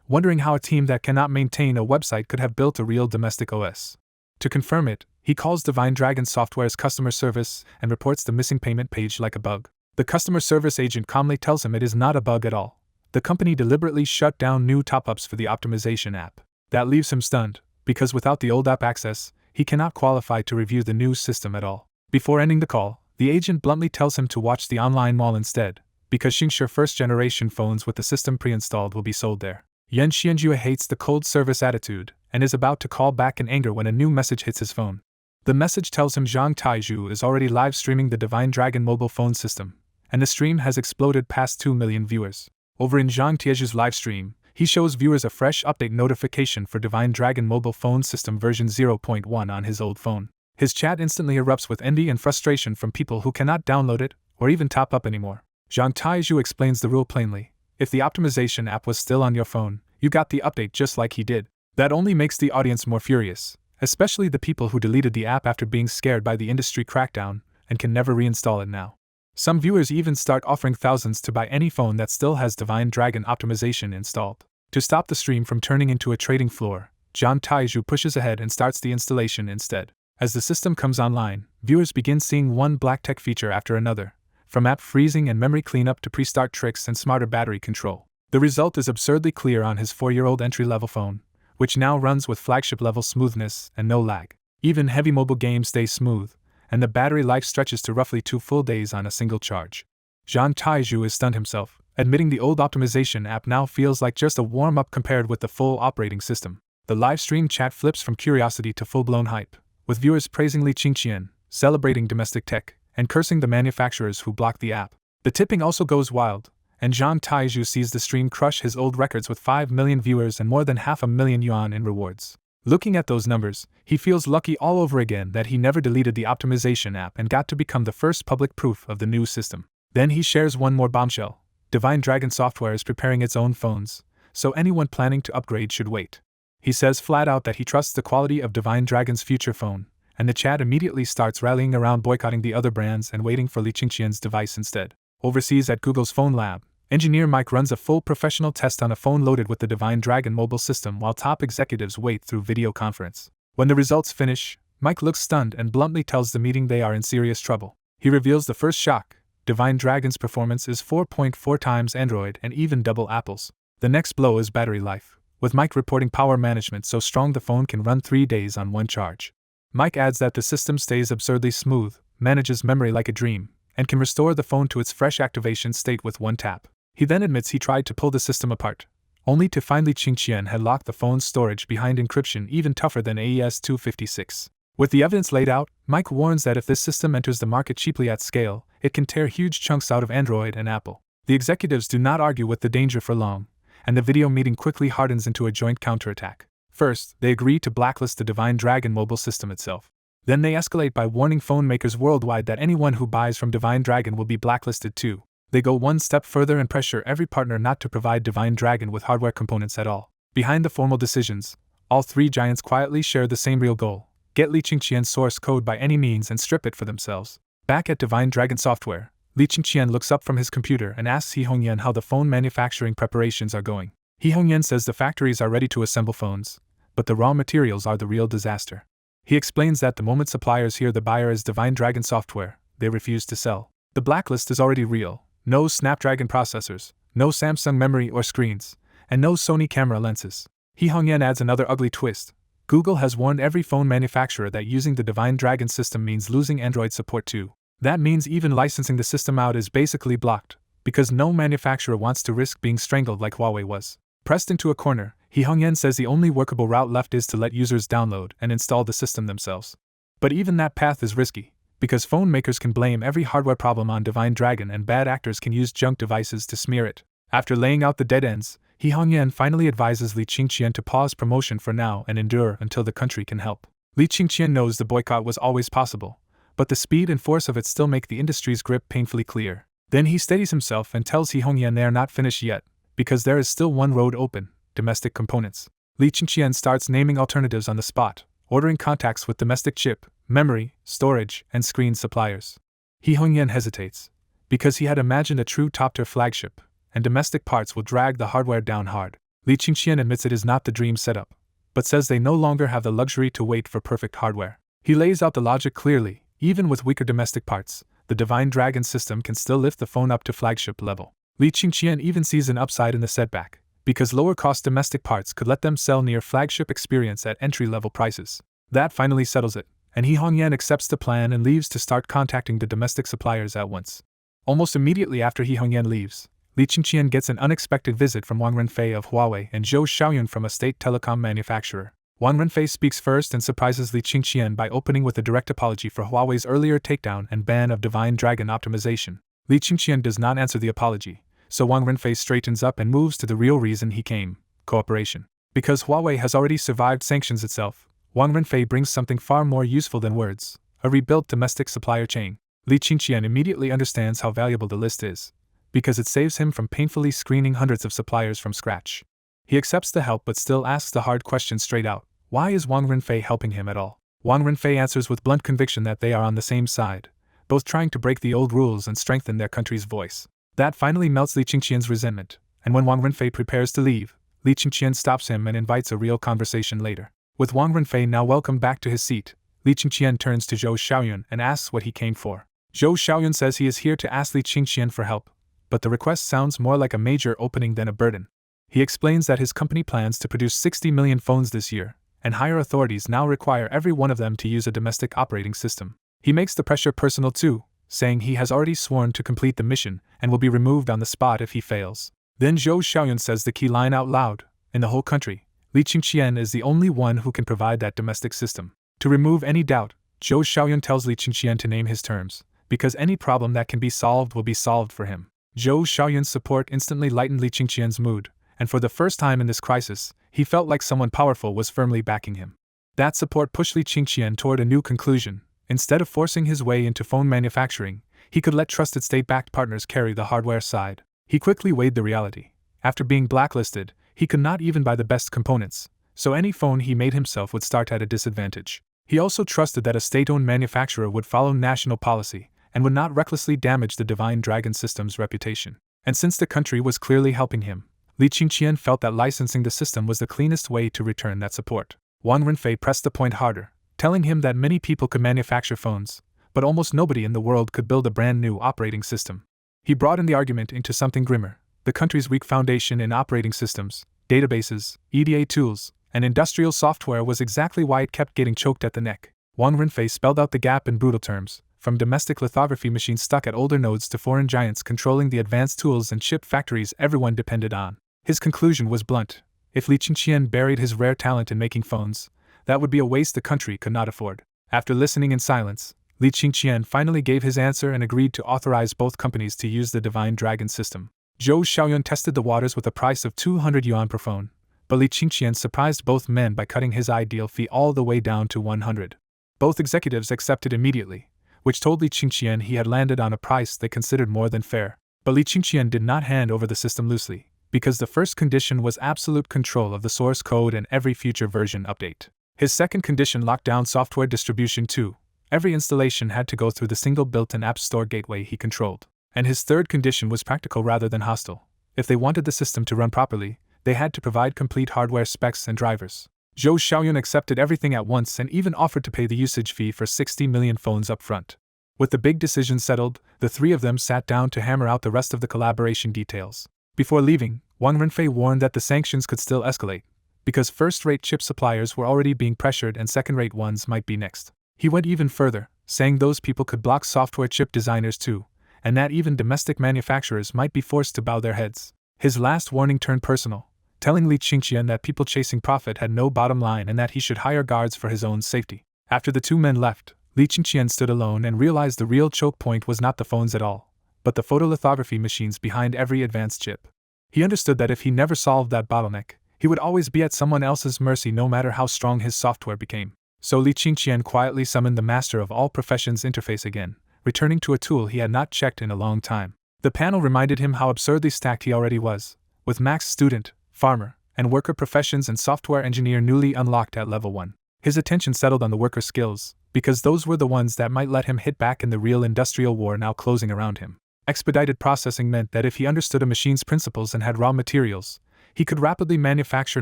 wondering how a team that cannot maintain a website could have built a real domestic OS. To confirm it, he calls Divine Dragon Software's customer service and reports the missing payment page like a bug. The customer service agent calmly tells him it is not a bug at all. The company deliberately shut down new top-ups for the optimization app. That leaves him stunned, because without the old app access, he cannot qualify to review the new system at all. Before ending the call, the agent bluntly tells him to watch the online mall instead, because Xingshi first-generation phones with the system pre-installed will be sold there. Yan Xianjue hates the cold service attitude, and is about to call back in anger when a new message hits his phone. The message tells him Zhang Taizhu is already live-streaming the Divine Dragon mobile phone system, and the stream has exploded past 2 million viewers. Over in Zhang Taizhu's livestream, he shows viewers a fresh update notification for Divine Dragon mobile phone system version 0.1 on his old phone. His chat instantly erupts with envy and frustration from people who cannot download it, or even top up anymore. Zhang Taizhu explains the rule plainly. If the optimization app was still on your phone, you got the update just like he did. That only makes the audience more furious, especially the people who deleted the app after being scared by the industry crackdown and can never reinstall it now. Some viewers even start offering thousands to buy any phone that still has Divine Dragon optimization installed. To stop the stream from turning into a trading floor, Zhang Taizhu pushes ahead and starts the installation instead. As the system comes online, viewers begin seeing one black tech feature after another, from app freezing and memory cleanup to pre-start tricks and smarter battery control. The result is absurdly clear on his 4-year-old entry-level phone, which now runs with flagship-level smoothness and no lag. Even heavy mobile games stay smooth, and the battery life stretches to roughly 2 full days on a single charge. Jean Taizhu is stunned himself, admitting the old optimization app now feels like just a warm-up compared with the full operating system. The live stream chat flips from curiosity to full-blown hype, with viewers praising Li Qingqian, celebrating domestic tech, and cursing the manufacturers who blocked the app. The tipping also goes wild, and Jean Taizhu sees the stream crush his old records with 5 million viewers and more than 500,000 yuan in rewards. Looking at those numbers, he feels lucky all over again that he never deleted the optimization app and got to become the first public proof of the new system. Then he shares one more bombshell. Divine Dragon Software is preparing its own phones, so anyone planning to upgrade should wait. He says flat out that he trusts the quality of Divine Dragon's future phone, and the chat immediately starts rallying around boycotting the other brands and waiting for Li Qingqian's device instead. Overseas at Google's phone lab, engineer Mike runs a full professional test on a phone loaded with the Divine Dragon mobile system while top executives wait through video conference. When the results finish, Mike looks stunned and bluntly tells the meeting they are in serious trouble. He reveals the first shock: Divine Dragon's performance is 4.4 times Android and even double Apple's. The next blow is battery life, with Mike reporting power management so strong the phone can run 3 days on one charge. Mike adds that the system stays absurdly smooth, manages memory like a dream, and can restore the phone to its fresh activation state with one tap. He then admits he tried to pull the system apart, only to find Li Qingqian had locked the phone's storage behind encryption even tougher than AES 256. With the evidence laid out, Mike warns that if this system enters the market cheaply at scale, it can tear huge chunks out of Android and Apple. The executives do not argue with the danger for long, and the video meeting quickly hardens into a joint counterattack. First, they agree to blacklist the Divine Dragon mobile system itself. Then they escalate by warning phone makers worldwide that anyone who buys from Divine Dragon will be blacklisted too. They go one step further and pressure every partner not to provide Divine Dragon with hardware components at all. Behind the formal decisions, all three giants quietly share the same real goal: get Li Qingqian's source code by any means and strip it for themselves. Back at Divine Dragon Software, Li Qingqian looks up from his computer and asks He Hongyan how the phone manufacturing preparations are going. He Hongyan says the factories are ready to assemble phones, but the raw materials are the real disaster. He explains that the moment suppliers hear the buyer is Divine Dragon Software, they refuse to sell. The blacklist is already real: no Snapdragon processors, no Samsung memory or screens, and no Sony camera lenses. He Hongyan adds another ugly twist: Google has warned every phone manufacturer that using the Divine Dragon system means losing Android support too. That means even licensing the system out is basically blocked, because no manufacturer wants to risk being strangled like Huawei was. Pressed into a corner, He Hongyan says the only workable route left is to let users download and install the system themselves. But even that path is risky, because phone makers can blame every hardware problem on Divine Dragon and bad actors can use junk devices to smear it. After laying out the dead ends, He Hongyan finally advises Li Qingqian to pause promotion for now and endure until the country can help. Li Qingqian knows the boycott was always possible, but the speed and force of it still make the industry's grip painfully clear. Then he steadies himself and tells He Hongyan they are not finished yet, because there is still one road open: domestic components. Li Qingqian starts naming alternatives on the spot, ordering contacts with domestic chip, memory, storage, and screen suppliers. He Hongyan hesitates, because he had imagined a true top-tier flagship, and domestic parts will drag the hardware down hard. Li Qingqian admits it is not the dream setup, but says they no longer have the luxury to wait for perfect hardware. He lays out the logic clearly: even with weaker domestic parts, the Divine Dragon system can still lift the phone up to flagship level. Li Qingqian even sees an upside in the setback, because lower-cost domestic parts could let them sell near flagship experience at entry-level prices. That finally settles it, and He Hongyan accepts the plan and leaves to start contacting the domestic suppliers at once. Almost immediately after He Hongyan leaves, Li Qingqian gets an unexpected visit from Wang Renfei of Huawei and Zhou Xiaoyun from a state telecom manufacturer. Wang Renfei speaks first and surprises Li Qingqian by opening with a direct apology for Huawei's earlier takedown and ban of Divine Dragon optimization. Li Qingqian does not answer the apology, so Wang Renfei straightens up and moves to the real reason he came: cooperation. Because Huawei has already survived sanctions itself, Wang Renfei brings something far more useful than words: a rebuilt domestic supplier chain. Li Qingqian immediately understands how valuable the list is, because it saves him from painfully screening hundreds of suppliers from scratch. He accepts the help but still asks the hard question straight out: why is Wang Renfei helping him at all? Wang Renfei answers with blunt conviction that they are on the same side, both trying to break the old rules and strengthen their country's voice. That finally melts Li Qingqian's resentment, and when Wang Renfei prepares to leave, Li Qingqian stops him and invites a real conversation later. With Wang Renfei now welcomed back to his seat, Li Qingqian turns to Zhou Xiaoyun and asks what he came for. Zhou Xiaoyun says he is here to ask Li Qingqian for help, but the request sounds more like a major opening than a burden. He explains that his company plans to produce 60 million phones this year, and higher authorities now require every one of them to use a domestic operating system. He makes the pressure personal too, saying he has already sworn to complete the mission and will be removed on the spot if he fails. Then Zhou Xiaoyun says the key line out loud: in the whole country, Li Qingqian is the only one who can provide that domestic system. To remove any doubt, Zhou Xiaoyun tells Li Qingqian to name his terms, because any problem that can be solved will be solved for him. Zhou Xiaoyun's support instantly lightened Li Qingqian's mood, and for the first time in this crisis, he felt like someone powerful was firmly backing him. That support pushed Li Qingqian toward a new conclusion. Instead of forcing his way into phone manufacturing, he could let trusted state-backed partners carry the hardware side. He quickly weighed the reality. After being blacklisted, he could not even buy the best components, so any phone he made himself would start at a disadvantage. He also trusted that a state-owned manufacturer would follow national policy and would not recklessly damage the Divine Dragon system's reputation. And since the country was clearly helping him, Li Qingqian felt that licensing the system was the cleanest way to return that support. Wang Renfei pressed the point harder, telling him that many people could manufacture phones, but almost nobody in the world could build a brand new operating system. He broadened the argument into something grimmer: the country's weak foundation in operating systems, databases, EDA tools, and industrial software was exactly why it kept getting choked at the neck. Wang Renfei spelled out the gap in brutal terms, from domestic lithography machines stuck at older nodes to foreign giants controlling the advanced tools and chip factories everyone depended on. His conclusion was blunt: if Li Qingqian buried his rare talent in making phones, that would be a waste the country could not afford. After listening in silence, Li Qingqian finally gave his answer and agreed to authorize both companies to use the Divine Dragon system. Zhou Xiaoyun tested the waters with a price of 200 yuan per phone, but Li Qingqian surprised both men by cutting his ideal fee all the way down to 100. Both executives accepted immediately, which told Li Qingqian he had landed on a price they considered more than fair. But Li Qingqian did not hand over the system loosely, because the first condition was absolute control of the source code and every future version update. His second condition locked down software distribution too. Every installation had to go through the single built-in App Store gateway he controlled. And his third condition was practical rather than hostile. If they wanted the system to run properly, they had to provide complete hardware specs and drivers. Zhou Xiaoyun accepted everything at once and even offered to pay the usage fee for 60 million phones up front. With the big decision settled, the three of them sat down to hammer out the rest of the collaboration details. Before leaving, Wang Renfei warned that the sanctions could still escalate, because first-rate chip suppliers were already being pressured and second-rate ones might be next. He went even further, saying those people could block software chip designers too, and that even domestic manufacturers might be forced to bow their heads. His last warning turned personal, telling Li Qingqian that people chasing profit had no bottom line and that he should hire guards for his own safety. After the two men left, Li Qingqian stood alone and realized the real choke point was not the phones at all, but the photolithography machines behind every advanced chip. He understood that if he never solved that bottleneck, he would always be at someone else's mercy no matter how strong his software became. So Li Qingqian quietly summoned the master of all professions interface again, returning to a tool he had not checked in a long time. The panel reminded him how absurdly stacked he already was, with max student, farmer, and worker professions and software engineer newly unlocked at level 1. His attention settled on the worker skills, because those were the ones that might let him hit back in the real industrial war now closing around him. Expedited processing meant that if he understood a machine's principles and had raw materials, he could rapidly manufacture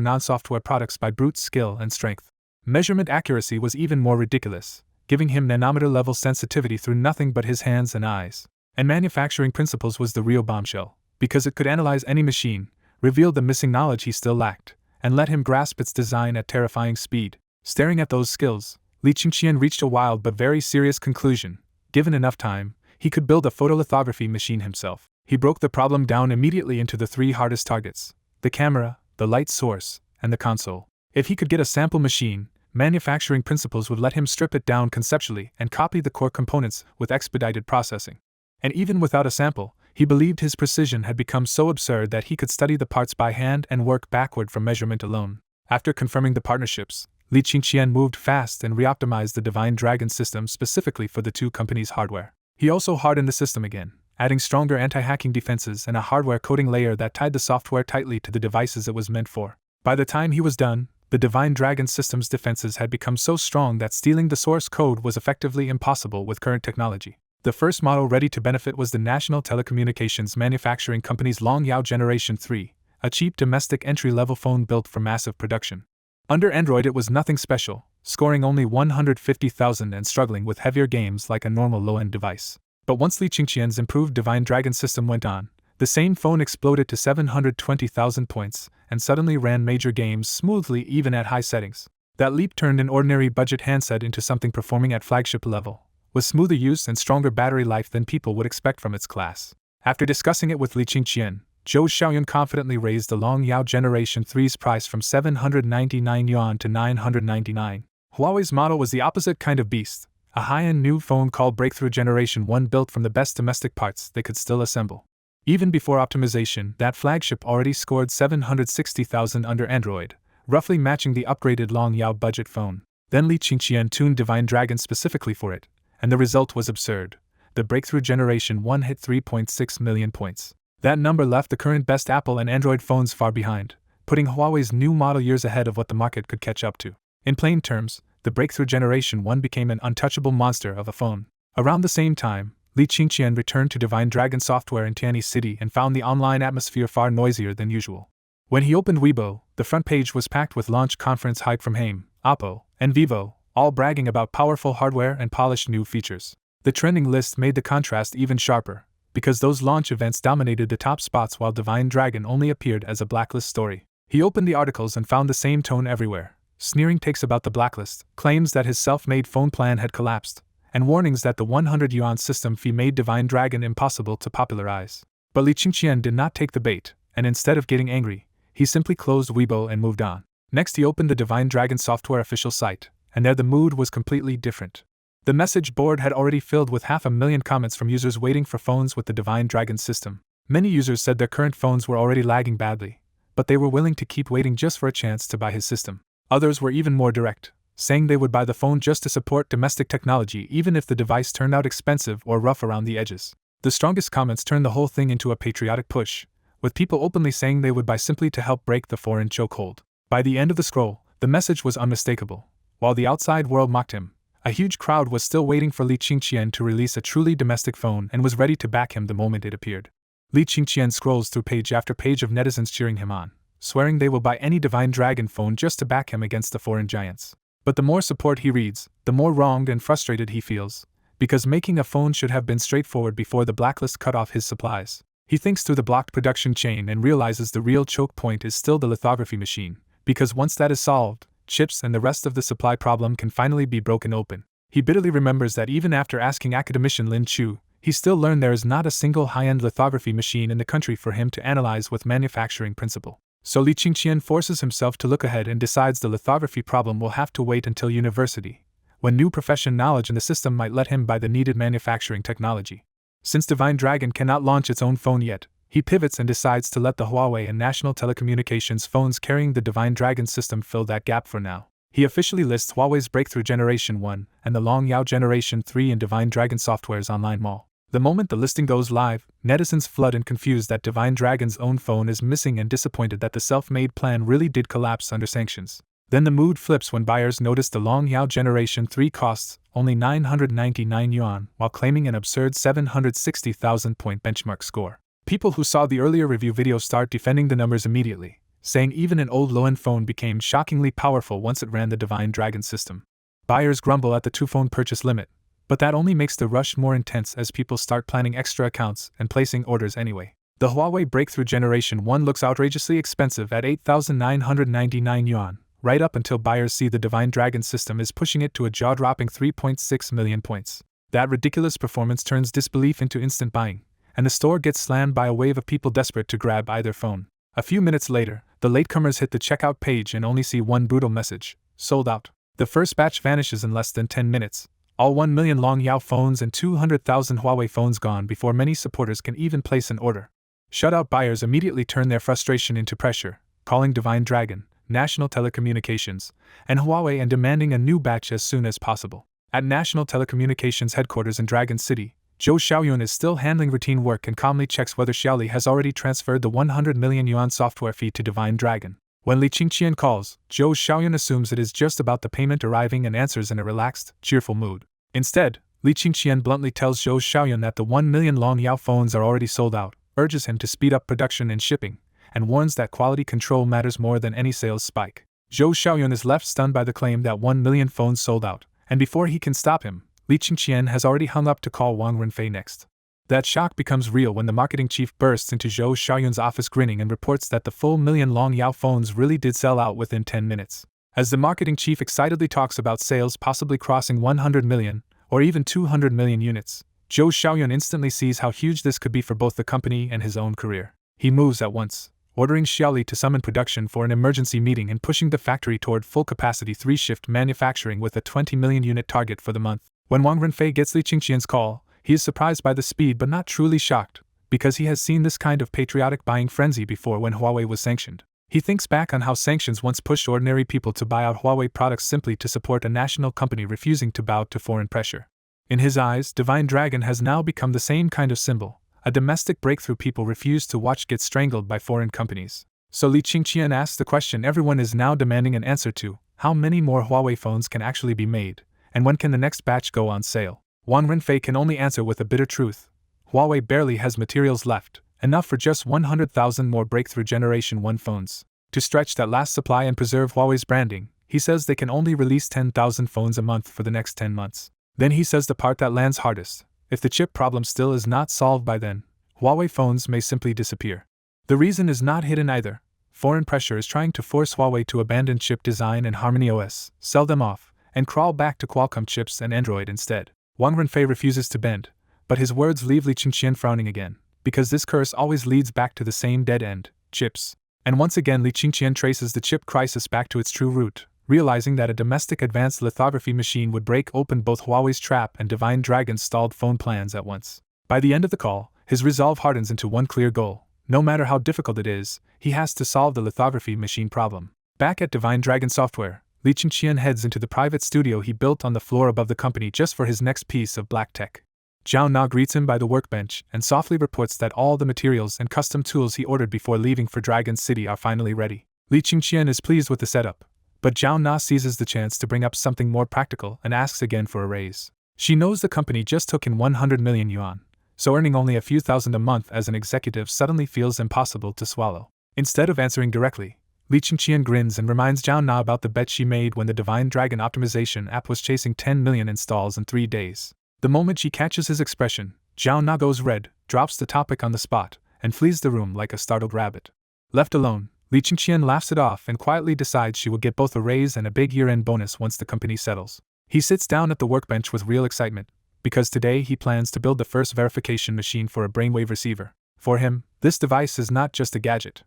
non-software products by brute skill and strength. Measurement accuracy was even more ridiculous, giving him nanometer-level sensitivity through nothing but his hands and eyes. And manufacturing principles was the real bombshell, because it could analyze any machine, reveal the missing knowledge he still lacked, and let him grasp its design at terrifying speed. Staring at those skills, Li Qingqian reached a wild but very serious conclusion. Given enough time, he could build a photolithography machine himself. He broke the problem down immediately into the three hardest targets: the camera, the light source, and the console. If he could get a sample machine, manufacturing principles would let him strip it down conceptually and copy the core components with expedited processing. And even without a sample, he believed his precision had become so absurd that he could study the parts by hand and work backward from measurement alone. After confirming the partnerships, Li Qingqian moved fast and reoptimized the Divine Dragon system specifically for the two companies' hardware. He also hardened the system again, adding stronger anti-hacking defenses and a hardware coding layer that tied the software tightly to the devices it was meant for. By the time he was done, the Divine Dragon system's defenses had become so strong that stealing the source code was effectively impossible with current technology. The first model ready to benefit was the National Telecommunications Manufacturing Company's Longyao Generation 3, a cheap domestic entry-level phone built for massive production. Under Android it was nothing special, scoring only 150,000 and struggling with heavier games like a normal low-end device. But once Li Qingqian's improved Divine Dragon system went on, the same phone exploded to 720,000 points and suddenly ran major games smoothly even at high settings. That leap turned an ordinary budget handset into something performing at flagship level, with smoother use and stronger battery life than people would expect from its class. After discussing it with Li Qingqian, Zhou Xiaoyun confidently raised the Long Yao Generation 3's price from 799 yuan to 999. Huawei's model was the opposite kind of beast, a high-end new phone called Breakthrough Generation 1 built from the best domestic parts they could still assemble. Even before optimization, that flagship already scored 760,000 under Android, roughly matching the upgraded Long Yao budget phone. Then Li Qingqian tuned Divine Dragon specifically for it, and the result was absurd. The Breakthrough Generation 1 hit 3.6 million points. That number left the current best Apple and Android phones far behind, putting Huawei's new model years ahead of what the market could catch up to. In plain terms, the Breakthrough Generation 1 became an untouchable monster of a phone. Around the same time, Li Qingqian returned to Divine Dragon software in Tianyi City and found the online atmosphere far noisier than usual. When he opened Weibo, the front page was packed with launch conference hype from Haim, Oppo, and Vivo, all bragging about powerful hardware and polished new features. The trending list made the contrast even sharper, because those launch events dominated the top spots while Divine Dragon only appeared as a blacklist story. He opened the articles and found the same tone everywhere: sneering takes about the blacklist, claims that his self-made phone plan had collapsed, and warnings that the 100 yuan system fee made Divine Dragon impossible to popularize. But Li Qingqian did not take the bait, and instead of getting angry, he simply closed Weibo and moved on. Next he opened the Divine Dragon software official site, and there the mood was completely different. The message board had already filled with 500,000 comments from users waiting for phones with the Divine Dragon system. Many users said their current phones were already lagging badly, but they were willing to keep waiting just for a chance to buy his system. Others were even more direct, saying they would buy the phone just to support domestic technology even if the device turned out expensive or rough around the edges. The strongest comments turned the whole thing into a patriotic push, with people openly saying they would buy simply to help break the foreign chokehold. By the end of the scroll, the message was unmistakable. While the outside world mocked him, a huge crowd was still waiting for Li Qingqian to release a truly domestic phone and was ready to back him the moment it appeared. Li Qingqian scrolls through page after page of netizens cheering him on, swearing they will buy any Divine Dragon phone just to back him against the foreign giants. But the more support he reads, the more wronged and frustrated he feels, because making a phone should have been straightforward before the blacklist cut off his supplies. He thinks through the blocked production chain and realizes the real choke point is still the lithography machine, because once that is solved, chips and the rest of the supply problem can finally be broken open. He bitterly remembers that even after asking academician Lin Chu, he still learned there is not a single high-end lithography machine in the country for him to analyze with manufacturing principle. So Li Qingqian forces himself to look ahead and decides the lithography problem will have to wait until university, when new profession knowledge in the system might let him buy the needed manufacturing technology. Since Divine Dragon cannot launch its own phone yet, he pivots and decides to let the Huawei and National Telecommunications phones carrying the Divine Dragon system fill that gap for now. He officially lists Huawei's Breakthrough Generation 1 and the Long Yao Generation 3 in Divine Dragon Software's online mall. The moment the listing goes live, netizens flood and confused that Divine Dragon's own phone is missing and disappointed that the self-made plan really did collapse under sanctions. Then the mood flips when buyers notice the Long Yao Generation 3 costs only 999 yuan while claiming an absurd 760,000 point benchmark score. People who saw the earlier review video start defending the numbers immediately, saying even an old low-end phone became shockingly powerful once it ran the Divine Dragon system. Buyers grumble at the two-phone purchase limit, but that only makes the rush more intense as people start planning extra accounts and placing orders anyway. The Huawei Breakthrough Generation 1 looks outrageously expensive at 8,999 yuan, right up until buyers see the Divine Dragon system is pushing it to a jaw-dropping 3.6 million points. That ridiculous performance turns disbelief into instant buying, and the store gets slammed by a wave of people desperate to grab either phone. A few minutes later, the latecomers hit the checkout page and only see one brutal message: sold out. The first batch vanishes in less than 10 minutes. All 1 million Long Yao phones and 200,000 Huawei phones gone before many supporters can even place an order. Shutout buyers immediately turn their frustration into pressure, calling Divine Dragon, National Telecommunications, and Huawei and demanding a new batch as soon as possible. At National Telecommunications headquarters in Dragon City, Zhou Xiaoyun is still handling routine work and calmly checks whether Xiaoli has already transferred the 100 million yuan software fee to Divine Dragon. When Li Qingqian calls, Zhou Xiaoyun assumes it is just about the payment arriving and answers in a relaxed, cheerful mood. Instead, Li Qingqian bluntly tells Zhou Xiaoyun that the 1 million Long Yao phones are already sold out, urges him to speed up production and shipping, and warns that quality control matters more than any sales spike. Zhou Xiaoyun is left stunned by the claim that 1 million phones sold out, and before he can stop him, Li Qingqian has already hung up to call Wang Renfei next. That shock becomes real when the marketing chief bursts into Zhou Xiaoyun's office grinning and reports that the full million Long Yao phones really did sell out within 10 minutes. As the marketing chief excitedly talks about sales possibly crossing 100 million, or even 200 million units, Zhou Xiaoyun instantly sees how huge this could be for both the company and his own career. He moves at once, ordering Xiaoli to summon production for an emergency meeting and pushing the factory toward full-capacity 3-shift manufacturing with a 20 million unit target for the month. When Wang Renfei gets Li Qingqian's call, he is surprised by the speed but not truly shocked, because he has seen this kind of patriotic buying frenzy before when Huawei was sanctioned. He thinks back on how sanctions once pushed ordinary people to buy out Huawei products simply to support a national company refusing to bow to foreign pressure. In his eyes, Divine Dragon has now become the same kind of symbol, a domestic breakthrough people refuse to watch get strangled by foreign companies. So Li Qingqian asks the question everyone is now demanding an answer to: how many more Huawei phones can actually be made, and when can the next batch go on sale? Wang Renfei can only answer with a bitter truth: Huawei barely has materials left, enough for just 100,000 more breakthrough Generation 1 phones. To stretch that last supply and preserve Huawei's branding, he says they can only release 10,000 phones a month for the next 10 months. Then he says the part that lands hardest: if the chip problem still is not solved by then, Huawei phones may simply disappear. The reason is not hidden either. Foreign pressure is trying to force Huawei to abandon chip design and Harmony OS, sell them off, and crawl back to Qualcomm chips and Android instead. Wang Renfei refuses to bend, but his words leave Li Qingqian frowning again, because this curse always leads back to the same dead end: chips. And once again Li Qingqian traces the chip crisis back to its true root, realizing that a domestic advanced lithography machine would break open both Huawei's trap and Divine Dragon's stalled phone plans at once. By the end of the call, his resolve hardens into one clear goal: no matter how difficult it is, he has to solve the lithography machine problem. Back at Divine Dragon Software, Li Qingqian heads into the private studio he built on the floor above the company just for his next piece of black tech. Zhao Na greets him by the workbench and softly reports that all the materials and custom tools he ordered before leaving for Dragon City are finally ready. Li Qingqian is pleased with the setup, but Zhao Na seizes the chance to bring up something more practical and asks again for a raise. She knows the company just took in 100 million yuan, so earning only a few thousand a month as an executive suddenly feels impossible to swallow. Instead of answering directly, Li Qingqian grins and reminds Zhao Na about the bet she made when the Divine Dragon optimization app was chasing 10 million installs in 3 days. The moment she catches his expression, Zhao Na goes red, drops the topic on the spot, and flees the room like a startled rabbit. Left alone, Li Qingqian laughs it off and quietly decides she will get both a raise and a big year-end bonus once the company settles. He sits down at the workbench with real excitement, because today he plans to build the first verification machine for a brainwave receiver. For him, this device is not just a gadget.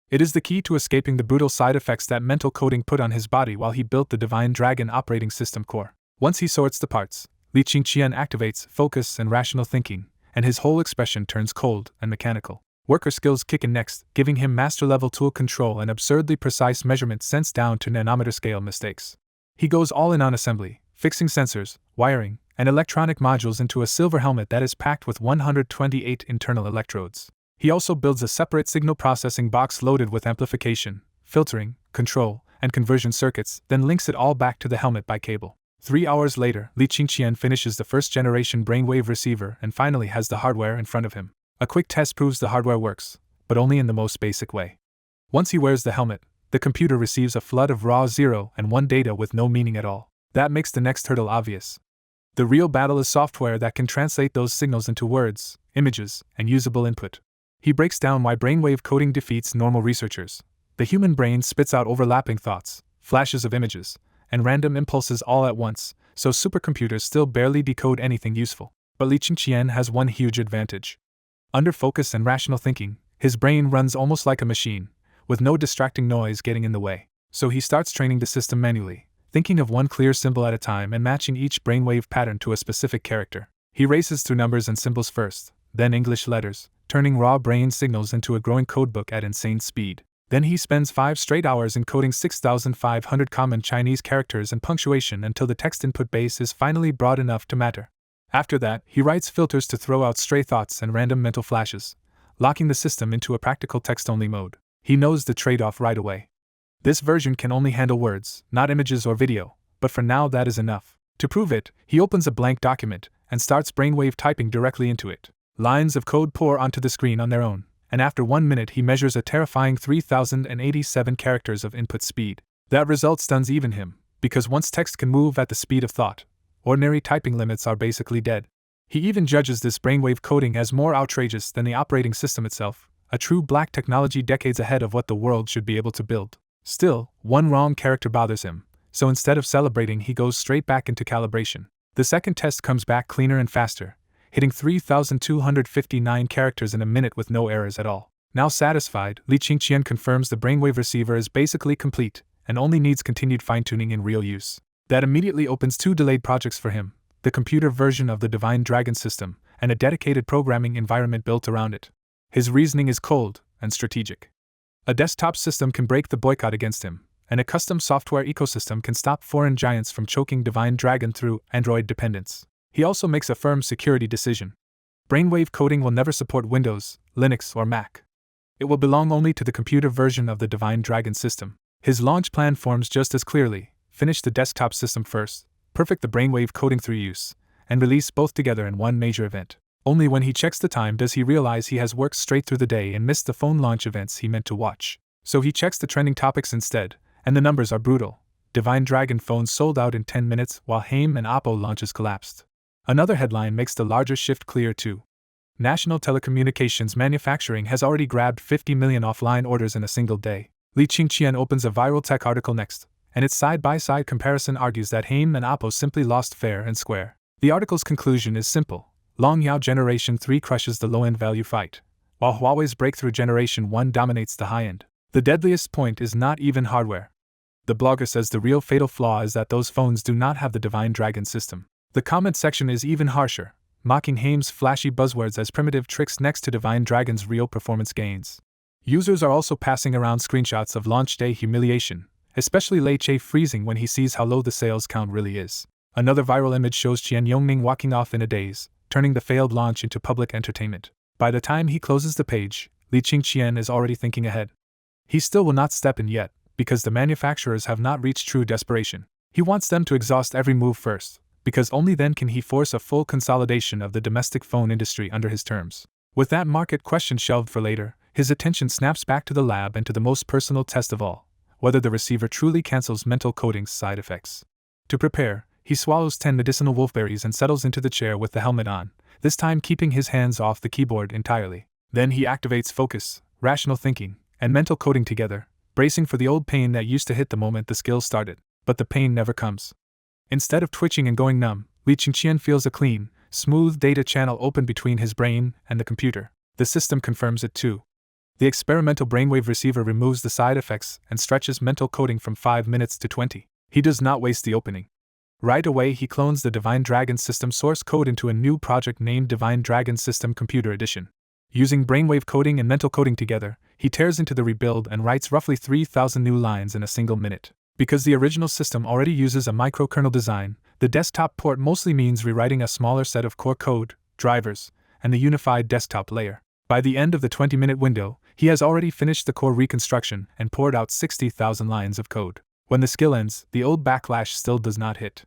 It is the key to escaping the brutal side effects that mental coding put on his body while he built the Divine Dragon operating system core. Once he sorts the parts, Li Qingqian activates focus and rational thinking, and his whole expression turns cold and mechanical. Worker skills kick in next, giving him master-level tool control and absurdly precise measurement sense down to nanometer-scale mistakes. He goes all in on assembly, fixing sensors, wiring, and electronic modules into a silver helmet that is packed with 128 internal electrodes. He also builds a separate signal processing box loaded with amplification, filtering, control, and conversion circuits, then links it all back to the helmet by cable. 3 hours later, Li Qingqian finishes the first-generation brainwave receiver and finally has the hardware in front of him. A quick test proves the hardware works, but only in the most basic way. Once he wears the helmet, the computer receives a flood of raw 0 and 1 data with no meaning at all. That makes the next hurdle obvious. The real battle is software that can translate those signals into words, images, and usable input. He breaks down why brainwave coding defeats normal researchers. The human brain spits out overlapping thoughts, flashes of images, and random impulses all at once, so supercomputers still barely decode anything useful. But Li Qingqian has one huge advantage. Under focus and rational thinking, his brain runs almost like a machine, with no distracting noise getting in the way. So he starts training the system manually, thinking of one clear symbol at a time and matching each brainwave pattern to a specific character. He races through numbers and symbols first, then English letters, turning raw brain signals into a growing codebook at insane speed. Then he spends 5 straight hours encoding 6,500 common Chinese characters and punctuation until the text input base is finally broad enough to matter. After that, he writes filters to throw out stray thoughts and random mental flashes, locking the system into a practical text-only mode. He knows the trade-off right away. This version can only handle words, not images or video, but for now that is enough. To prove it, he opens a blank document and starts brainwave typing directly into it. Lines of code pour onto the screen on their own, and after 1 minute he measures a terrifying 3,087 characters of input speed. That result stuns even him, because once text can move at the speed of thought, ordinary typing limits are basically dead. He even judges this brainwave coding as more outrageous than the operating system itself, a true black technology decades ahead of what the world should be able to build. Still, one wrong character bothers him, so instead of celebrating he goes straight back into calibration. The second test comes back cleaner and faster, hitting 3,259 characters in a minute with no errors at all. Now satisfied, Li Qingqian confirms the brainwave receiver is basically complete, and only needs continued fine-tuning in real use. That immediately opens 2 delayed projects for him, the computer version of the Divine Dragon system, and a dedicated programming environment built around it. His reasoning is cold and strategic. A desktop system can break the boycott against him, and a custom software ecosystem can stop foreign giants from choking Divine Dragon through Android dependence. He also makes a firm security decision. Brainwave coding will never support Windows, Linux, or Mac. It will belong only to the computer version of the Divine Dragon system. His launch plan forms just as clearly: finish the desktop system first, perfect the brainwave coding through use, and release both together in one major event. Only when he checks the time does he realize he has worked straight through the day and missed the phone launch events he meant to watch. So he checks the trending topics instead, and the numbers are brutal. Divine Dragon phones sold out in 10 minutes while Haim and Oppo launches collapsed. Another headline makes the larger shift clear too. National Telecommunications Manufacturing has already grabbed 50 million offline orders in a single day. Li Qingqian opens a viral tech article next, and its side-by-side comparison argues that Haim and Oppo simply lost fair and square. The article's conclusion is simple. Longyao Generation 3 crushes the low-end value fight, while Huawei's breakthrough Generation 1 dominates the high-end. The deadliest point is not even hardware. The blogger says the real fatal flaw is that those phones do not have the Divine Dragon system. The comment section is even harsher, mocking Haim's flashy buzzwords as primitive tricks next to Divine Dragon's real performance gains. Users are also passing around screenshots of launch day humiliation, especially Lei Che freezing when he sees how low the sales count really is. Another viral image shows Qian Yongning walking off in a daze, turning the failed launch into public entertainment. By the time he closes the page, Li Qingqian is already thinking ahead. He still will not step in yet, because the manufacturers have not reached true desperation. He wants them to exhaust every move first, because only then can he force a full consolidation of the domestic phone industry under his terms. With that market question shelved for later, his attention snaps back to the lab and to the most personal test of all, whether the receiver truly cancels mental coding's side effects. To prepare, he swallows 10 medicinal wolfberries and settles into the chair with the helmet on, this time keeping his hands off the keyboard entirely. Then he activates focus, rational thinking, and mental coding together, bracing for the old pain that used to hit the moment the skill started. But the pain never comes. Instead of twitching and going numb, Li Qingqian feels a clean, smooth data channel open between his brain and the computer. The system confirms it too. The experimental brainwave receiver removes the side effects and stretches mental coding from 5 minutes to 20. He does not waste the opening. Right away he clones the Divine Dragon system source code into a new project named Divine Dragon System Computer Edition. Using brainwave coding and mental coding together, he tears into the rebuild and writes roughly 3,000 new lines in a single minute. Because the original system already uses a microkernel design, the desktop port mostly means rewriting a smaller set of core code, drivers, and the unified desktop layer. By the end of the 20-minute window, he has already finished the core reconstruction and poured out 60,000 lines of code. When the skill ends, the old backlash still does not hit.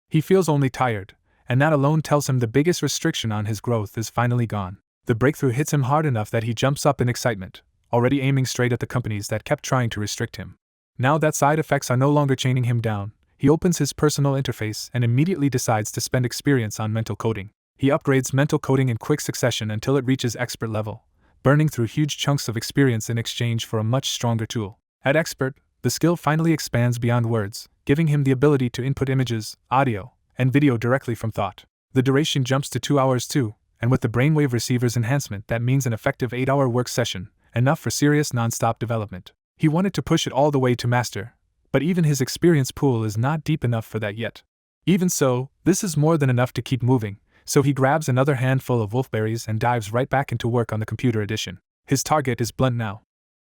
He feels only tired, and that alone tells him the biggest restriction on his growth is finally gone. The breakthrough hits him hard enough that he jumps up in excitement, already aiming straight at the companies that kept trying to restrict him. Now that side effects are no longer chaining him down, he opens his personal interface and immediately decides to spend experience on mental coding. He upgrades mental coding in quick succession until it reaches expert level, burning through huge chunks of experience in exchange for a much stronger tool. At expert, the skill finally expands beyond words, giving him the ability to input images, audio, and video directly from thought. The duration jumps to 2 hours too, and with the brainwave receiver's enhancement that means an effective 8-hour work session, enough for serious non-stop development. He wanted to push it all the way to master, but even his experience pool is not deep enough for that yet. Even so, this is more than enough to keep moving, so he grabs another handful of wolfberries and dives right back into work on the computer edition. His target is blunt now.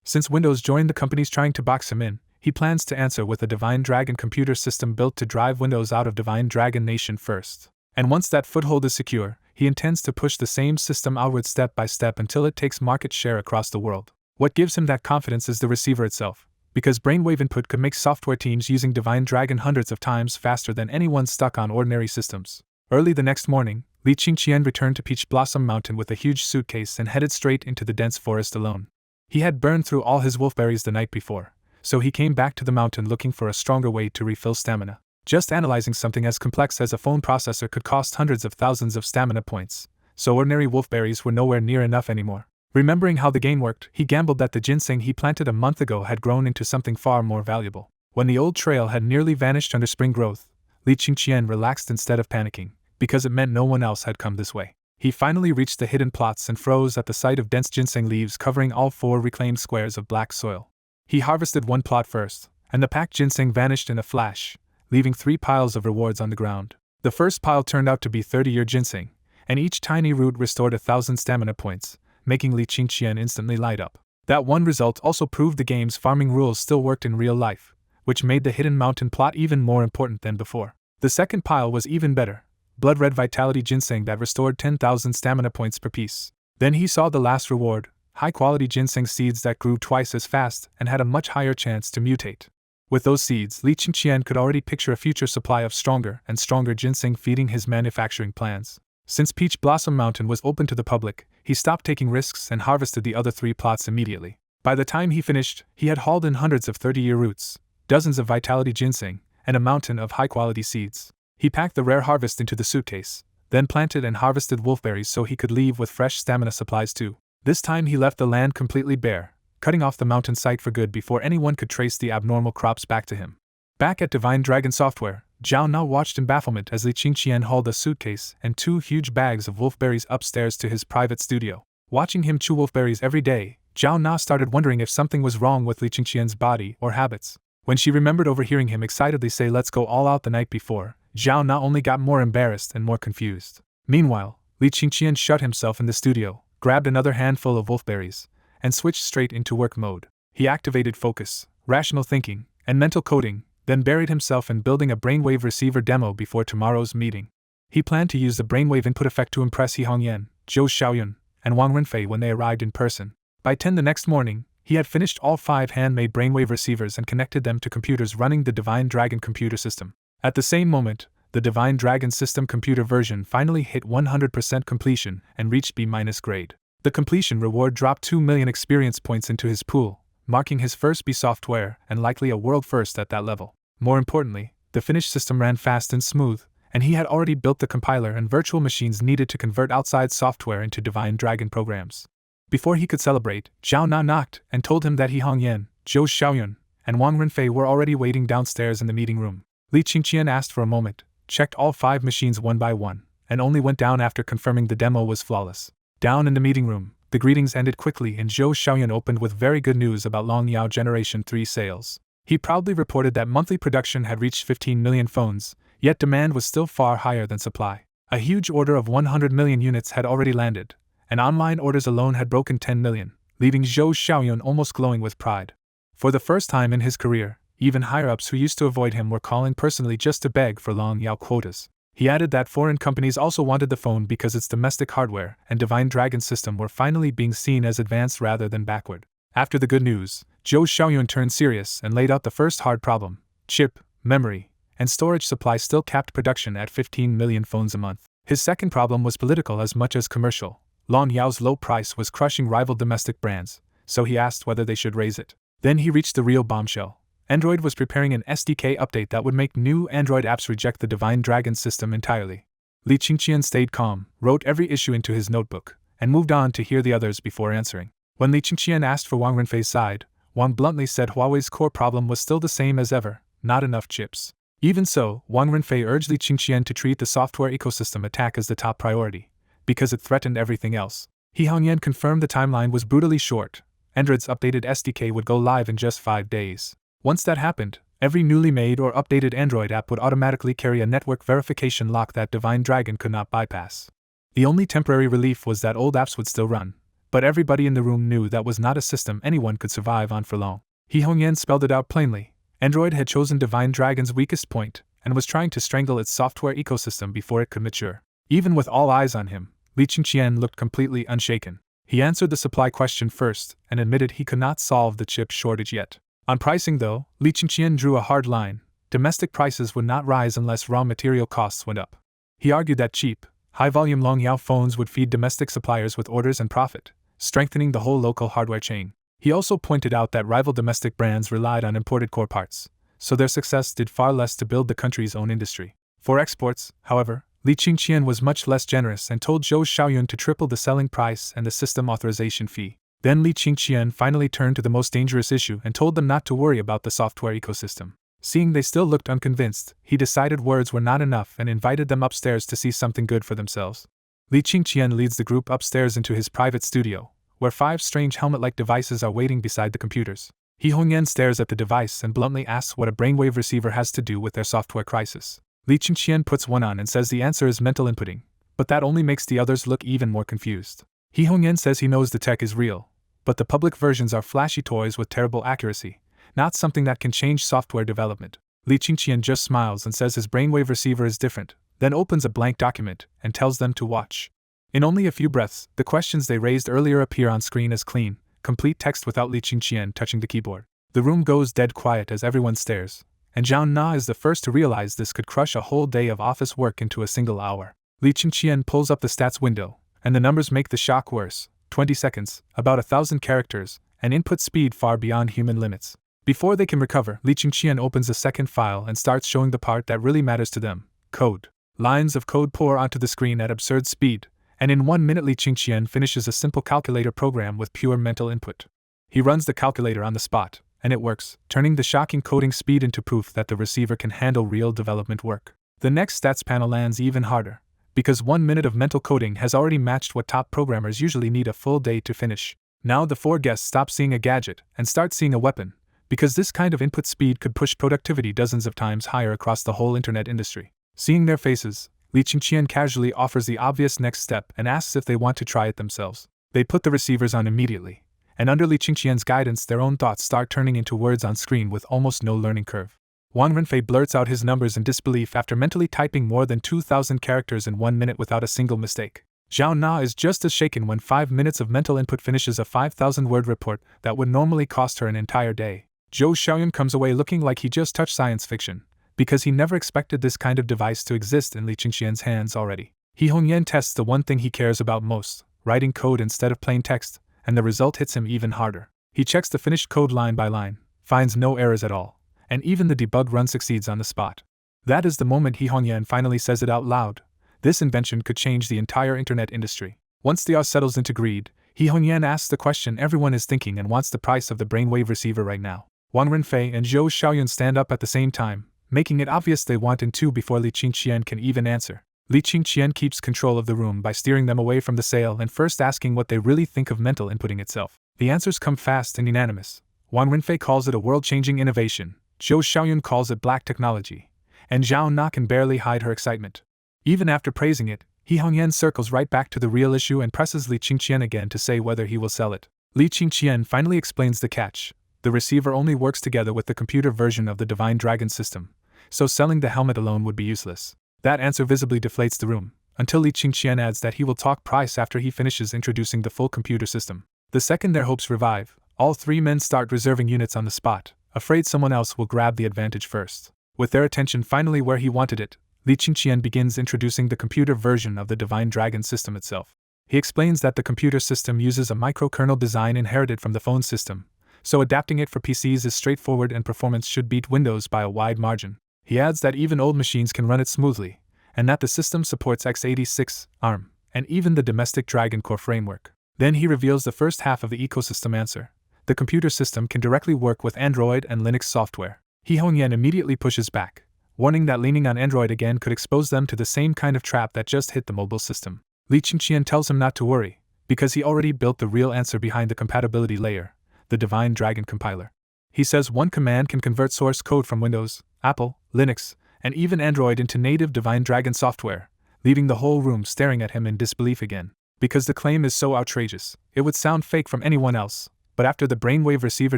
Since Windows joined the companies trying to box him in, he plans to answer with a Divine Dragon computer system built to drive Windows out of Divine Dragon Nation first. And once that foothold is secure, he intends to push the same system outward step by step until it takes market share across the world. What gives him that confidence is the receiver itself, because brainwave input could make software teams using Divine Dragon hundreds of times faster than anyone stuck on ordinary systems. Early the next morning, Li Qingqian returned to Peach Blossom Mountain with a huge suitcase and headed straight into the dense forest alone. He had burned through all his wolfberries the night before, so he came back to the mountain looking for a stronger way to refill stamina. Just analyzing something as complex as a phone processor could cost hundreds of thousands of stamina points, so ordinary wolfberries were nowhere near enough anymore. Remembering how the game worked, he gambled that the ginseng he planted a month ago had grown into something far more valuable. When the old trail had nearly vanished under spring growth, Li Qingqian relaxed instead of panicking, because it meant no one else had come this way. He finally reached the hidden plots and froze at the sight of dense ginseng leaves covering all 4 reclaimed squares of black soil. He harvested one plot first, and the packed ginseng vanished in a flash, leaving 3 piles of rewards on the ground. The first pile turned out to be 30-year ginseng, and each tiny root restored 1,000 stamina points, making Li Qingqian instantly light up. That one result also proved the game's farming rules still worked in real life, which made the hidden mountain plot even more important than before. The second pile was even better, blood red vitality ginseng that restored 10,000 stamina points per piece. Then he saw the last reward, high-quality ginseng seeds that grew twice as fast and had a much higher chance to mutate. With those seeds, Li Qingqian could already picture a future supply of stronger and stronger ginseng feeding his manufacturing plans. Since Peach Blossom Mountain was open to the public, he stopped taking risks and harvested the other 3 plots immediately. By the time he finished, he had hauled in hundreds of 30-year roots, dozens of vitality ginseng, and a mountain of high-quality seeds. He packed the rare harvest into the suitcase, then planted and harvested wolfberries so he could leave with fresh stamina supplies too. This time he left the land completely bare, cutting off the mountain site for good before anyone could trace the abnormal crops back to him. Back at Divine Dragon Software, Zhao Na watched in bafflement as Li Qingqian hauled a suitcase and 2 huge bags of wolfberries upstairs to his private studio. Watching him chew wolfberries every day, Zhao Na started wondering if something was wrong with Li Qingqian's body or habits. When she remembered overhearing him excitedly say "let's go all out" the night before, Zhao Na only got more embarrassed and more confused. Meanwhile, Li Qingqian shut himself in the studio, grabbed another handful of wolfberries, and switched straight into work mode. He activated focus, rational thinking, and mental coding, then buried himself in building a brainwave receiver demo before tomorrow's meeting. He planned to use the brainwave input effect to impress He Hongyan, Zhou Xiaoyun, and Wang Renfei when they arrived in person. By 10 the next morning, he had finished all 5 handmade brainwave receivers and connected them to computers running the Divine Dragon computer system. At the same moment, the Divine Dragon system computer version finally hit 100% completion and reached B- grade. The completion reward dropped 2 million experience points into his pool, marking his first B software and likely a world first at that level. More importantly, the finished system ran fast and smooth, and he had already built the compiler and virtual machines needed to convert outside software into Divine Dragon programs. Before he could celebrate, Zhao Na knocked and told him that He Hongyan, Zhou Xiaoyun, and Wang Renfei were already waiting downstairs in the meeting room. Li Qingqian asked for a moment, checked all 5 machines one by one, and only went down after confirming the demo was flawless. Down in the meeting room, the greetings ended quickly and Zhou Xiaoyun opened with very good news about Long Yao Generation 3 sales. He proudly reported that monthly production had reached 15 million phones, yet demand was still far higher than supply. A huge order of 100 million units had already landed, and online orders alone had broken 10 million, leaving Zhou Xiaoyun almost glowing with pride. For the first time in his career, even higher-ups who used to avoid him were calling personally just to beg for Long Yao quotas. He added that foreign companies also wanted the phone because its domestic hardware and Divine Dragon system were finally being seen as advanced rather than backward. After the good news, Zhou Xiaoyun turned serious and laid out the first hard problem: chip, memory, and storage supply still capped production at 15 million phones a month. His second problem was political as much as commercial. Long Yao's low price was crushing rival domestic brands, so he asked whether they should raise it. Then he reached the real bombshell. Android was preparing an SDK update that would make new Android apps reject the Divine Dragon system entirely. Li Qingqian stayed calm, wrote every issue into his notebook, and moved on to hear the others before answering. When Li Qingqian asked for Wang Renfei's side, Wang bluntly said Huawei's core problem was still the same as ever: not enough chips. Even so, Wang Renfei urged Li Qingqian to treat the software ecosystem attack as the top priority, because it threatened everything else. He Hongyan confirmed the timeline was brutally short. Android's updated SDK would go live in just 5 days. Once that happened, every newly made or updated Android app would automatically carry a network verification lock that Divine Dragon could not bypass. The only temporary relief was that old apps would still run, but everybody in the room knew that was not a system anyone could survive on for long. He Hongyan spelled it out plainly. Android had chosen Divine Dragon's weakest point and was trying to strangle its software ecosystem before it could mature. Even with all eyes on him, Li Qingqian looked completely unshaken. He answered the supply question first and admitted he could not solve the chip shortage yet. On pricing though, Li Qingqian drew a hard line. Domestic prices would not rise unless raw material costs went up. He argued that cheap, high-volume Long Yao phones would feed domestic suppliers with orders and profit, strengthening the whole local hardware chain. He also pointed out that rival domestic brands relied on imported core parts, so their success did far less to build the country's own industry. For exports, however, Li Qingqian was much less generous and told Zhou Xiaoyun to triple the selling price and the system authorization fee. Then Li Qingqian finally turned to the most dangerous issue and told them not to worry about the software ecosystem. Seeing they still looked unconvinced, he decided words were not enough and invited them upstairs to see something good for themselves. Li Qingqian leads the group upstairs into his private studio, where 5 strange helmet-like devices are waiting beside the computers. He Hongyan stares at the device and bluntly asks what a brainwave receiver has to do with their software crisis. Li Qingqian puts one on and says the answer is mental inputting, but that only makes the others look even more confused. He Hongyan says he knows the tech is real, but the public versions are flashy toys with terrible accuracy, not something that can change software development. Li Qingqian just smiles and says his brainwave receiver is different, then opens a blank document and tells them to watch. In only a few breaths, the questions they raised earlier appear on screen as clean, complete text without Li Qingqian touching the keyboard. The room goes dead quiet as everyone stares, and Zhao Na is the first to realize this could crush a whole day of office work into a single hour. Li Qingqian pulls up the stats window, and the numbers make the shock worse. 20 seconds, about 1,000 characters, and input speed far beyond human limits. Before they can recover, Li Qingqian opens a second file and starts showing the part that really matters to them: code. Lines of code pour onto the screen at absurd speed, and in 1 minute Li Qingqian finishes a simple calculator program with pure mental input. He runs the calculator on the spot, and it works, turning the shocking coding speed into proof that the receiver can handle real development work. The next stats panel lands even harder, because 1 minute of mental coding has already matched what top programmers usually need a full day to finish. Now the 4 guests stop seeing a gadget and start seeing a weapon, because this kind of input speed could push productivity dozens of times higher across the whole internet industry. Seeing their faces, Li Qingqian casually offers the obvious next step and asks if they want to try it themselves. They put the receivers on immediately, and under Li Qingqian's guidance their own thoughts start turning into words on screen with almost no learning curve. Wang Renfei blurts out his numbers in disbelief after mentally typing more than 2,000 characters in 1 minute without a single mistake. Zhao Na is just as shaken when 5 minutes of mental input finishes a 5,000-word report that would normally cost her an entire day. Zhou Xiaoyun comes away looking like he just touched science fiction, because he never expected this kind of device to exist in Li Qingqian's hands already. He Hongyan tests the one thing he cares about most, writing code instead of plain text, and the result hits him even harder. He checks the finished code line by line, finds no errors at all, and even the debug run succeeds on the spot. That is the moment He Hongyan finally says it out loud: this invention could change the entire internet industry. Once the awe settles into greed, He Hongyan asks the question everyone is thinking and wants: the price of the brainwave receiver right now. Wang Renfei and Zhou Xiaoyun stand up at the same time, making it obvious they want in two before Li Qingqian can even answer. Li Qingqian keeps control of the room by steering them away from the sale and first asking what they really think of mental inputting itself. The answers come fast and unanimous. Wang Renfei calls it a world-changing innovation, Zhou Xiaoyun calls it black technology, and Zhao Na can barely hide her excitement. Even after praising it, He Hongyan circles right back to the real issue and presses Li Qingqian again to say whether he will sell it. Li Qingqian finally explains the catch: the receiver only works together with the computer version of the Divine Dragon system, so selling the helmet alone would be useless. That answer visibly deflates the room, until Li Qingqian adds that he will talk price after he finishes introducing the full computer system. The second their hopes revive, all 3 men start reserving units on the spot, afraid someone else will grab the advantage first. With their attention finally where he wanted it, Li Qingqian begins introducing the computer version of the Divine Dragon system itself. He explains that the computer system uses a microkernel design inherited from the phone system, so adapting it for PCs is straightforward and performance should beat Windows by a wide margin. He adds that even old machines can run it smoothly, and that the system supports x86, ARM, and even the domestic Dragon Core framework. Then he reveals the first half of the ecosystem answer: the computer system can directly work with Android and Linux software. He Hongyan immediately pushes back, warning that leaning on Android again could expose them to the same kind of trap that just hit the mobile system. Li Qingqian tells him not to worry, because he already built the real answer behind the compatibility layer, the Divine Dragon compiler. He says one command can convert source code from Windows, Apple, Linux, and even Android into native Divine Dragon software, leaving the whole room staring at him in disbelief again. Because the claim is so outrageous, it would sound fake from anyone else, but after the brainwave receiver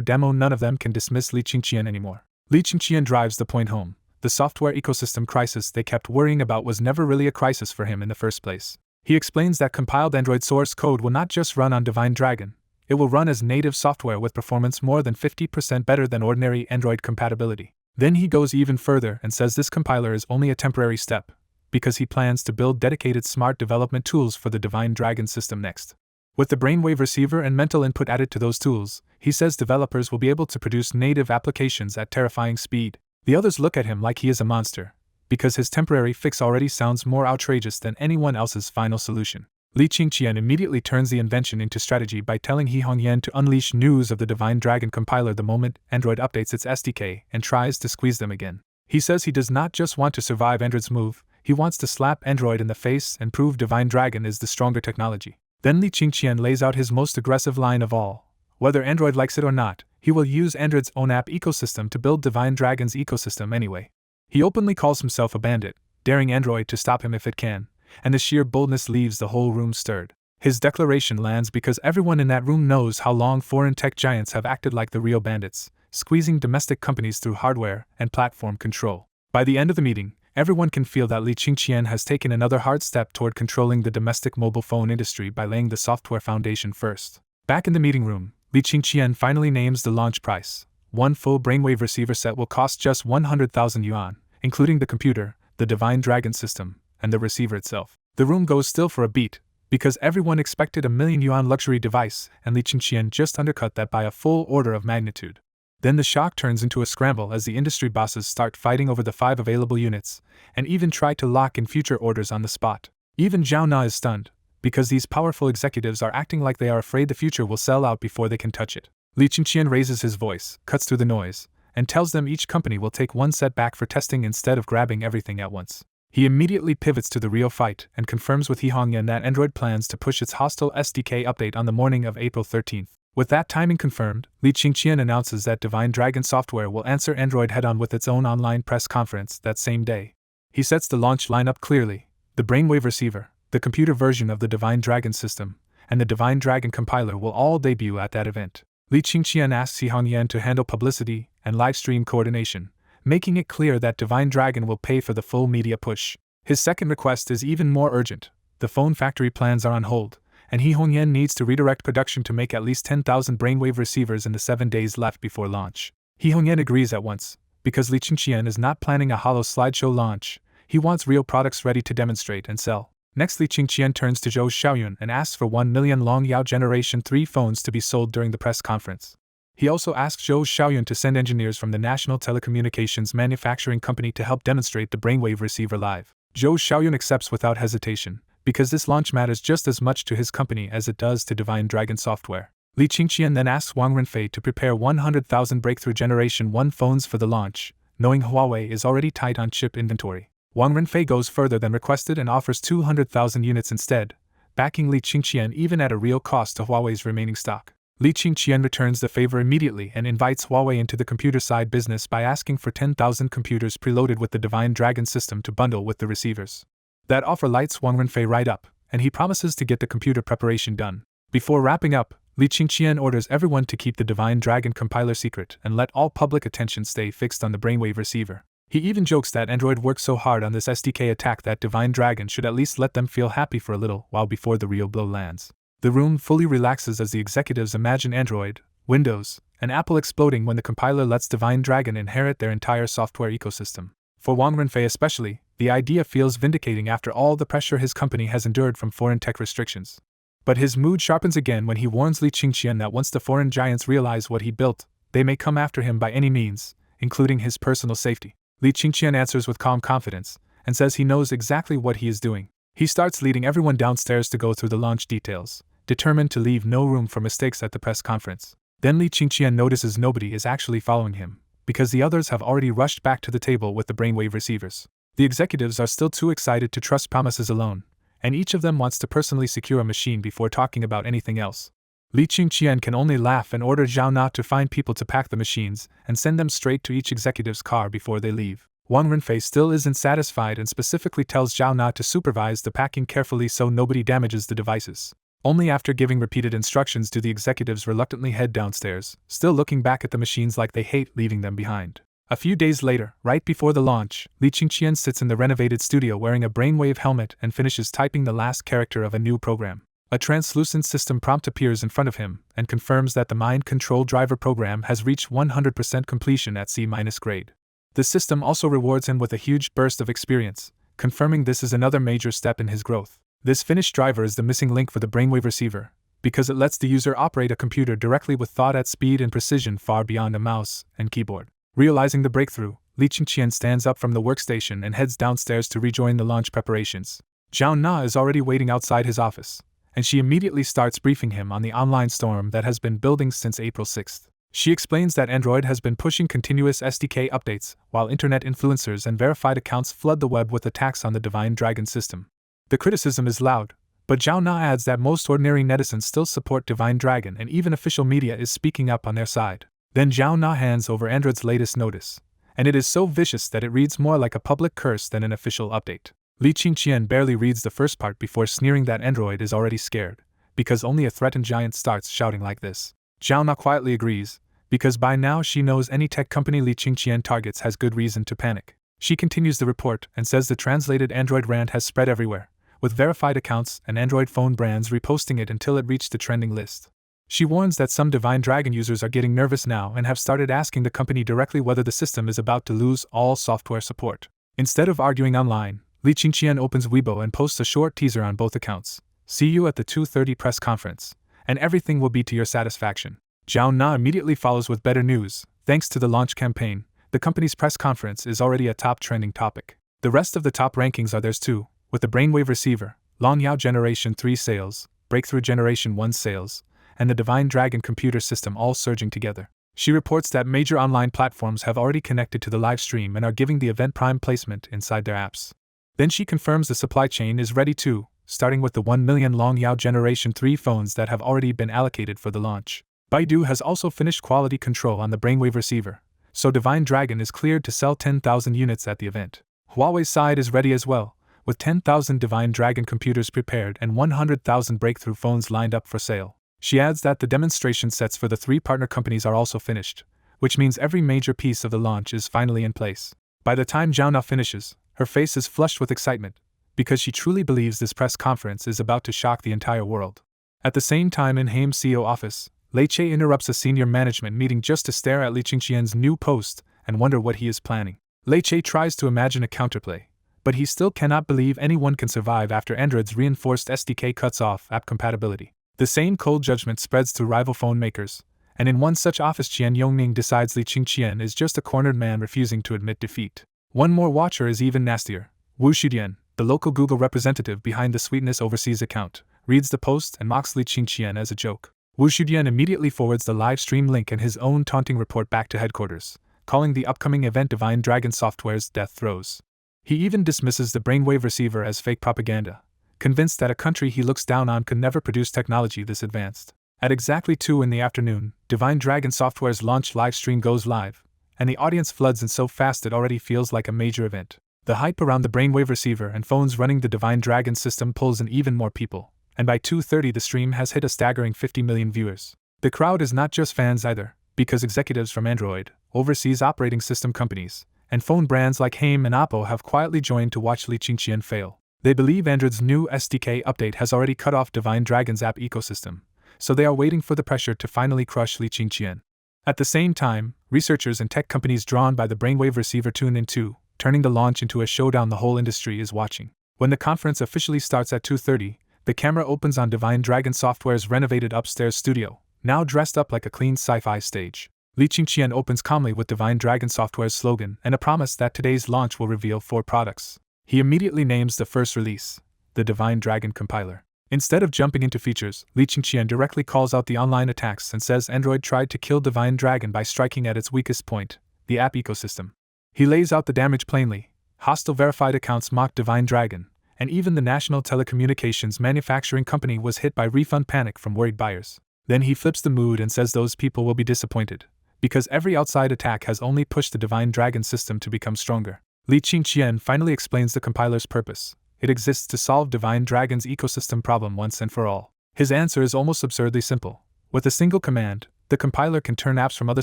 demo none of them can dismiss Li Qingqian anymore. Li Qingqian drives the point home: the software ecosystem crisis they kept worrying about was never really a crisis for him in the first place. He explains that compiled Android source code will not just run on Divine Dragon, it will run as native software with performance more than 50% better than ordinary Android compatibility. Then he goes even further and says this compiler is only a temporary step, because he plans to build dedicated smart development tools for the Divine Dragon system next. With the brainwave receiver and mental input added to those tools, he says developers will be able to produce native applications at terrifying speed. The others look at him like he is a monster, because his temporary fix already sounds more outrageous than anyone else's final solution. Li Qingqian immediately turns the invention into strategy by telling He Hongyan to unleash news of the Divine Dragon compiler the moment Android updates its SDK and tries to squeeze them again. He says he does not just want to survive Android's move, he wants to slap Android in the face and prove Divine Dragon is the stronger technology. Then Li Qingqian lays out his most aggressive line of all. Whether Android likes it or not, he will use Android's own app ecosystem to build Divine Dragon's ecosystem anyway. He openly calls himself a bandit, daring Android to stop him if it can, and the sheer boldness leaves the whole room stirred. His declaration lands because everyone in that room knows how long foreign tech giants have acted like the real bandits, squeezing domestic companies through hardware and platform control. By the end of the meeting, everyone can feel that Li Qingqian has taken another hard step toward controlling the domestic mobile phone industry by laying the software foundation first. Back in the meeting room, Li Qingqian finally names the launch price. One full brainwave receiver set will cost just 100,000 yuan, including the computer, the Divine Dragon system, and the receiver itself. The room goes still for a beat, because everyone expected a million-yuan luxury device, and Li Qingqian just undercut that by a full order of magnitude. Then the shock turns into a scramble as the industry bosses start fighting over the 5 available units, and even try to lock in future orders on the spot. Even Zhao Na is stunned, because these powerful executives are acting like they are afraid the future will sell out before they can touch it. Li Qingqian raises his voice, cuts through the noise, and tells them each company will take one setback for testing instead of grabbing everything at once. He immediately pivots to the real fight and confirms with He Hongyan that Android plans to push its hostile SDK update on the morning of April 13th. With that timing confirmed, Li Qingqian announces that Divine Dragon Software will answer Android head-on with its own online press conference that same day. He sets the launch lineup clearly: the brainwave receiver, the computer version of the Divine Dragon system, and the Divine Dragon compiler will all debut at that event. Li Qingqian asks He Hongyan to handle publicity and livestream coordination, making it clear that Divine Dragon will pay for the full media push. His second request is even more urgent. The phone factory plans are on hold, and He Hongyan needs to redirect production to make at least 10,000 brainwave receivers in the 7 days left before launch. He Hongyan agrees at once, because Li Qingqian is not planning a hollow slideshow launch. He wants real products ready to demonstrate and sell. Next, Li Qingqian turns to Zhou Xiaoyun and asks for 1 million Long Yao Generation 3 phones to be sold during the press conference. He also asks Zhou Xiaoyun to send engineers from the National Telecommunications Manufacturing Company to help demonstrate the brainwave receiver live. Zhou Xiaoyun accepts without hesitation, because this launch matters just as much to his company as it does to Divine Dragon Software. Li Qingqian then asks Wang Renfei to prepare 100,000 Breakthrough Generation 1 phones for the launch, knowing Huawei is already tight on chip inventory. Wang Renfei goes further than requested and offers 200,000 units instead, backing Li Qingqian even at a real cost to Huawei's remaining stock. Li Qingqian returns the favor immediately and invites Huawei into the computer side business by asking for 10,000 computers preloaded with the Divine Dragon system to bundle with the receivers. That offer lights Wang Renfei right up, and he promises to get the computer preparation done. Before wrapping up, Li Qingqian orders everyone to keep the Divine Dragon compiler secret and let all public attention stay fixed on the brainwave receiver. He even jokes that Android worked so hard on this SDK attack that Divine Dragon should at least let them feel happy for a little while before the real blow lands. The room fully relaxes as the executives imagine Android, Windows, and Apple exploding when the compiler lets Divine Dragon inherit their entire software ecosystem. For Wang Renfei especially, the idea feels vindicating after all the pressure his company has endured from foreign tech restrictions. But his mood sharpens again when he warns Li Qingqian that once the foreign giants realize what he built, they may come after him by any means, including his personal safety. Li Qingqian answers with calm confidence, and says he knows exactly what he is doing. He starts leading everyone downstairs to go through the launch details, determined to leave no room for mistakes at the press conference. Then Li Qingqian notices nobody is actually following him, because the others have already rushed back to the table with the brainwave receivers. The executives are still too excited to trust promises alone, and each of them wants to personally secure a machine before talking about anything else. Li Qingqian can only laugh and order Zhao Na to find people to pack the machines and send them straight to each executive's car before they leave. Wang Renfei still isn't satisfied and specifically tells Zhao Na to supervise the packing carefully so nobody damages the devices. Only after giving repeated instructions do the executives reluctantly head downstairs, still looking back at the machines like they hate leaving them behind. A few days later, right before the launch, Li Qingqian sits in the renovated studio wearing a brainwave helmet and finishes typing the last character of a new program. A translucent system prompt appears in front of him and confirms that the mind control driver program has reached 100% completion at C- grade. The system also rewards him with a huge burst of experience, confirming this is another major step in his growth. This finished driver is the missing link for the brainwave receiver, because it lets the user operate a computer directly with thought at speed and precision far beyond a mouse and keyboard. Realizing the breakthrough, Li Qingqian stands up from the workstation and heads downstairs to rejoin the launch preparations. Zhao Na is already waiting outside his office, and she immediately starts briefing him on the online storm that has been building since April 6th. She explains that Android has been pushing continuous SDK updates, while internet influencers and verified accounts flood the web with attacks on the Divine Dragon system. The criticism is loud, but Zhao Na adds that most ordinary netizens still support Divine Dragon and even official media is speaking up on their side. Then Zhao Na hands over Android's latest notice, and it is so vicious that it reads more like a public curse than an official update. Li Qingqian barely reads the first part before sneering that Android is already scared, because only a threatened giant starts shouting like this. Zhao Na quietly agrees, because by now she knows any tech company Li Qingqian targets has good reason to panic. She continues the report and says the translated Android rant has spread everywhere, with verified accounts and Android phone brands reposting it until it reached the trending list. She warns that some Divine Dragon users are getting nervous now and have started asking the company directly whether the system is about to lose all software support. Instead of arguing online, Li Qingqian opens Weibo and posts a short teaser on both accounts. See you at the 2:30 press conference, and everything will be to your satisfaction. Zhao Na immediately follows with better news. Thanks to the launch campaign, the company's press conference is already a top trending topic. The rest of the top rankings are theirs too, with the Brainwave Receiver, Longyao Generation 3 sales, Breakthrough Generation 1 sales, and the Divine Dragon computer system all surging together. She reports that major online platforms have already connected to the live stream and are giving the event prime placement inside their apps. Then she confirms the supply chain is ready too, starting with the 1 million Longyao Generation 3 phones that have already been allocated for the launch. Baidu has also finished quality control on the Brainwave Receiver, so Divine Dragon is cleared to sell 10,000 units at the event. Huawei's side is ready as well, with 10,000 Divine Dragon computers prepared and 100,000 breakthrough phones lined up for sale. She adds that the demonstration sets for the three partner companies are also finished, which means every major piece of the launch is finally in place. By the time Zhao Na finishes, her face is flushed with excitement, because she truly believes this press conference is about to shock the entire world. At the same time in Haim's CEO office, Lei Che interrupts a senior management meeting just to stare at Li Qingqian's new post and wonder what he is planning. Lei Che tries to imagine a counterplay, but he still cannot believe anyone can survive after Android's reinforced SDK cuts off app compatibility. The same cold judgment spreads to rival phone makers, and in one such office Qian Yongming decides Li Qingqian is just a cornered man refusing to admit defeat. One more watcher is even nastier. Wu Shudian, the local Google representative behind the Sweetness Overseas account, reads the post and mocks Li Qingqian as a joke. Wu Shudian immediately forwards the live stream link and his own taunting report back to headquarters, calling the upcoming event Divine Dragon Software's death throes. He even dismisses the Brainwave Receiver as fake propaganda, convinced that a country he looks down on could never produce technology this advanced. At exactly 2 in the afternoon, Divine Dragon Software's launch live stream goes live, and the audience floods in so fast it already feels like a major event. The hype around the Brainwave Receiver and phones running the Divine Dragon system pulls in even more people, and by 2:30 the stream has hit a staggering 50 million viewers. The crowd is not just fans either, because executives from Android, overseas operating system companies, and phone brands like Haim and Oppo have quietly joined to watch Li Qingqian fail. They believe Android's new SDK update has already cut off Divine Dragon's app ecosystem, so they are waiting for the pressure to finally crush Li Qingqian. At the same time, researchers and tech companies drawn by the Brainwave Receiver tune in too, turning the launch into a showdown the whole industry is watching. When the conference officially starts at 2:30, the camera opens on Divine Dragon Software's renovated upstairs studio, now dressed up like a clean sci-fi stage. Li Qingqian opens calmly with Divine Dragon Software's slogan and a promise that today's launch will reveal 4 products. He immediately names the first release, the Divine Dragon Compiler. Instead of jumping into features, Li Qingqian directly calls out the online attacks and says Android tried to kill Divine Dragon by striking at its weakest point, the app ecosystem. He lays out the damage plainly. Hostile verified accounts mocked Divine Dragon, and even the national telecommunications manufacturing company was hit by refund panic from worried buyers. Then he flips the mood and says those people will be disappointed, because every outside attack has only pushed the Divine Dragon system to become stronger. Li Qingqian finally explains the compiler's purpose. It exists to solve Divine Dragon's ecosystem problem once and for all. His answer is almost absurdly simple. With a single command, the compiler can turn apps from other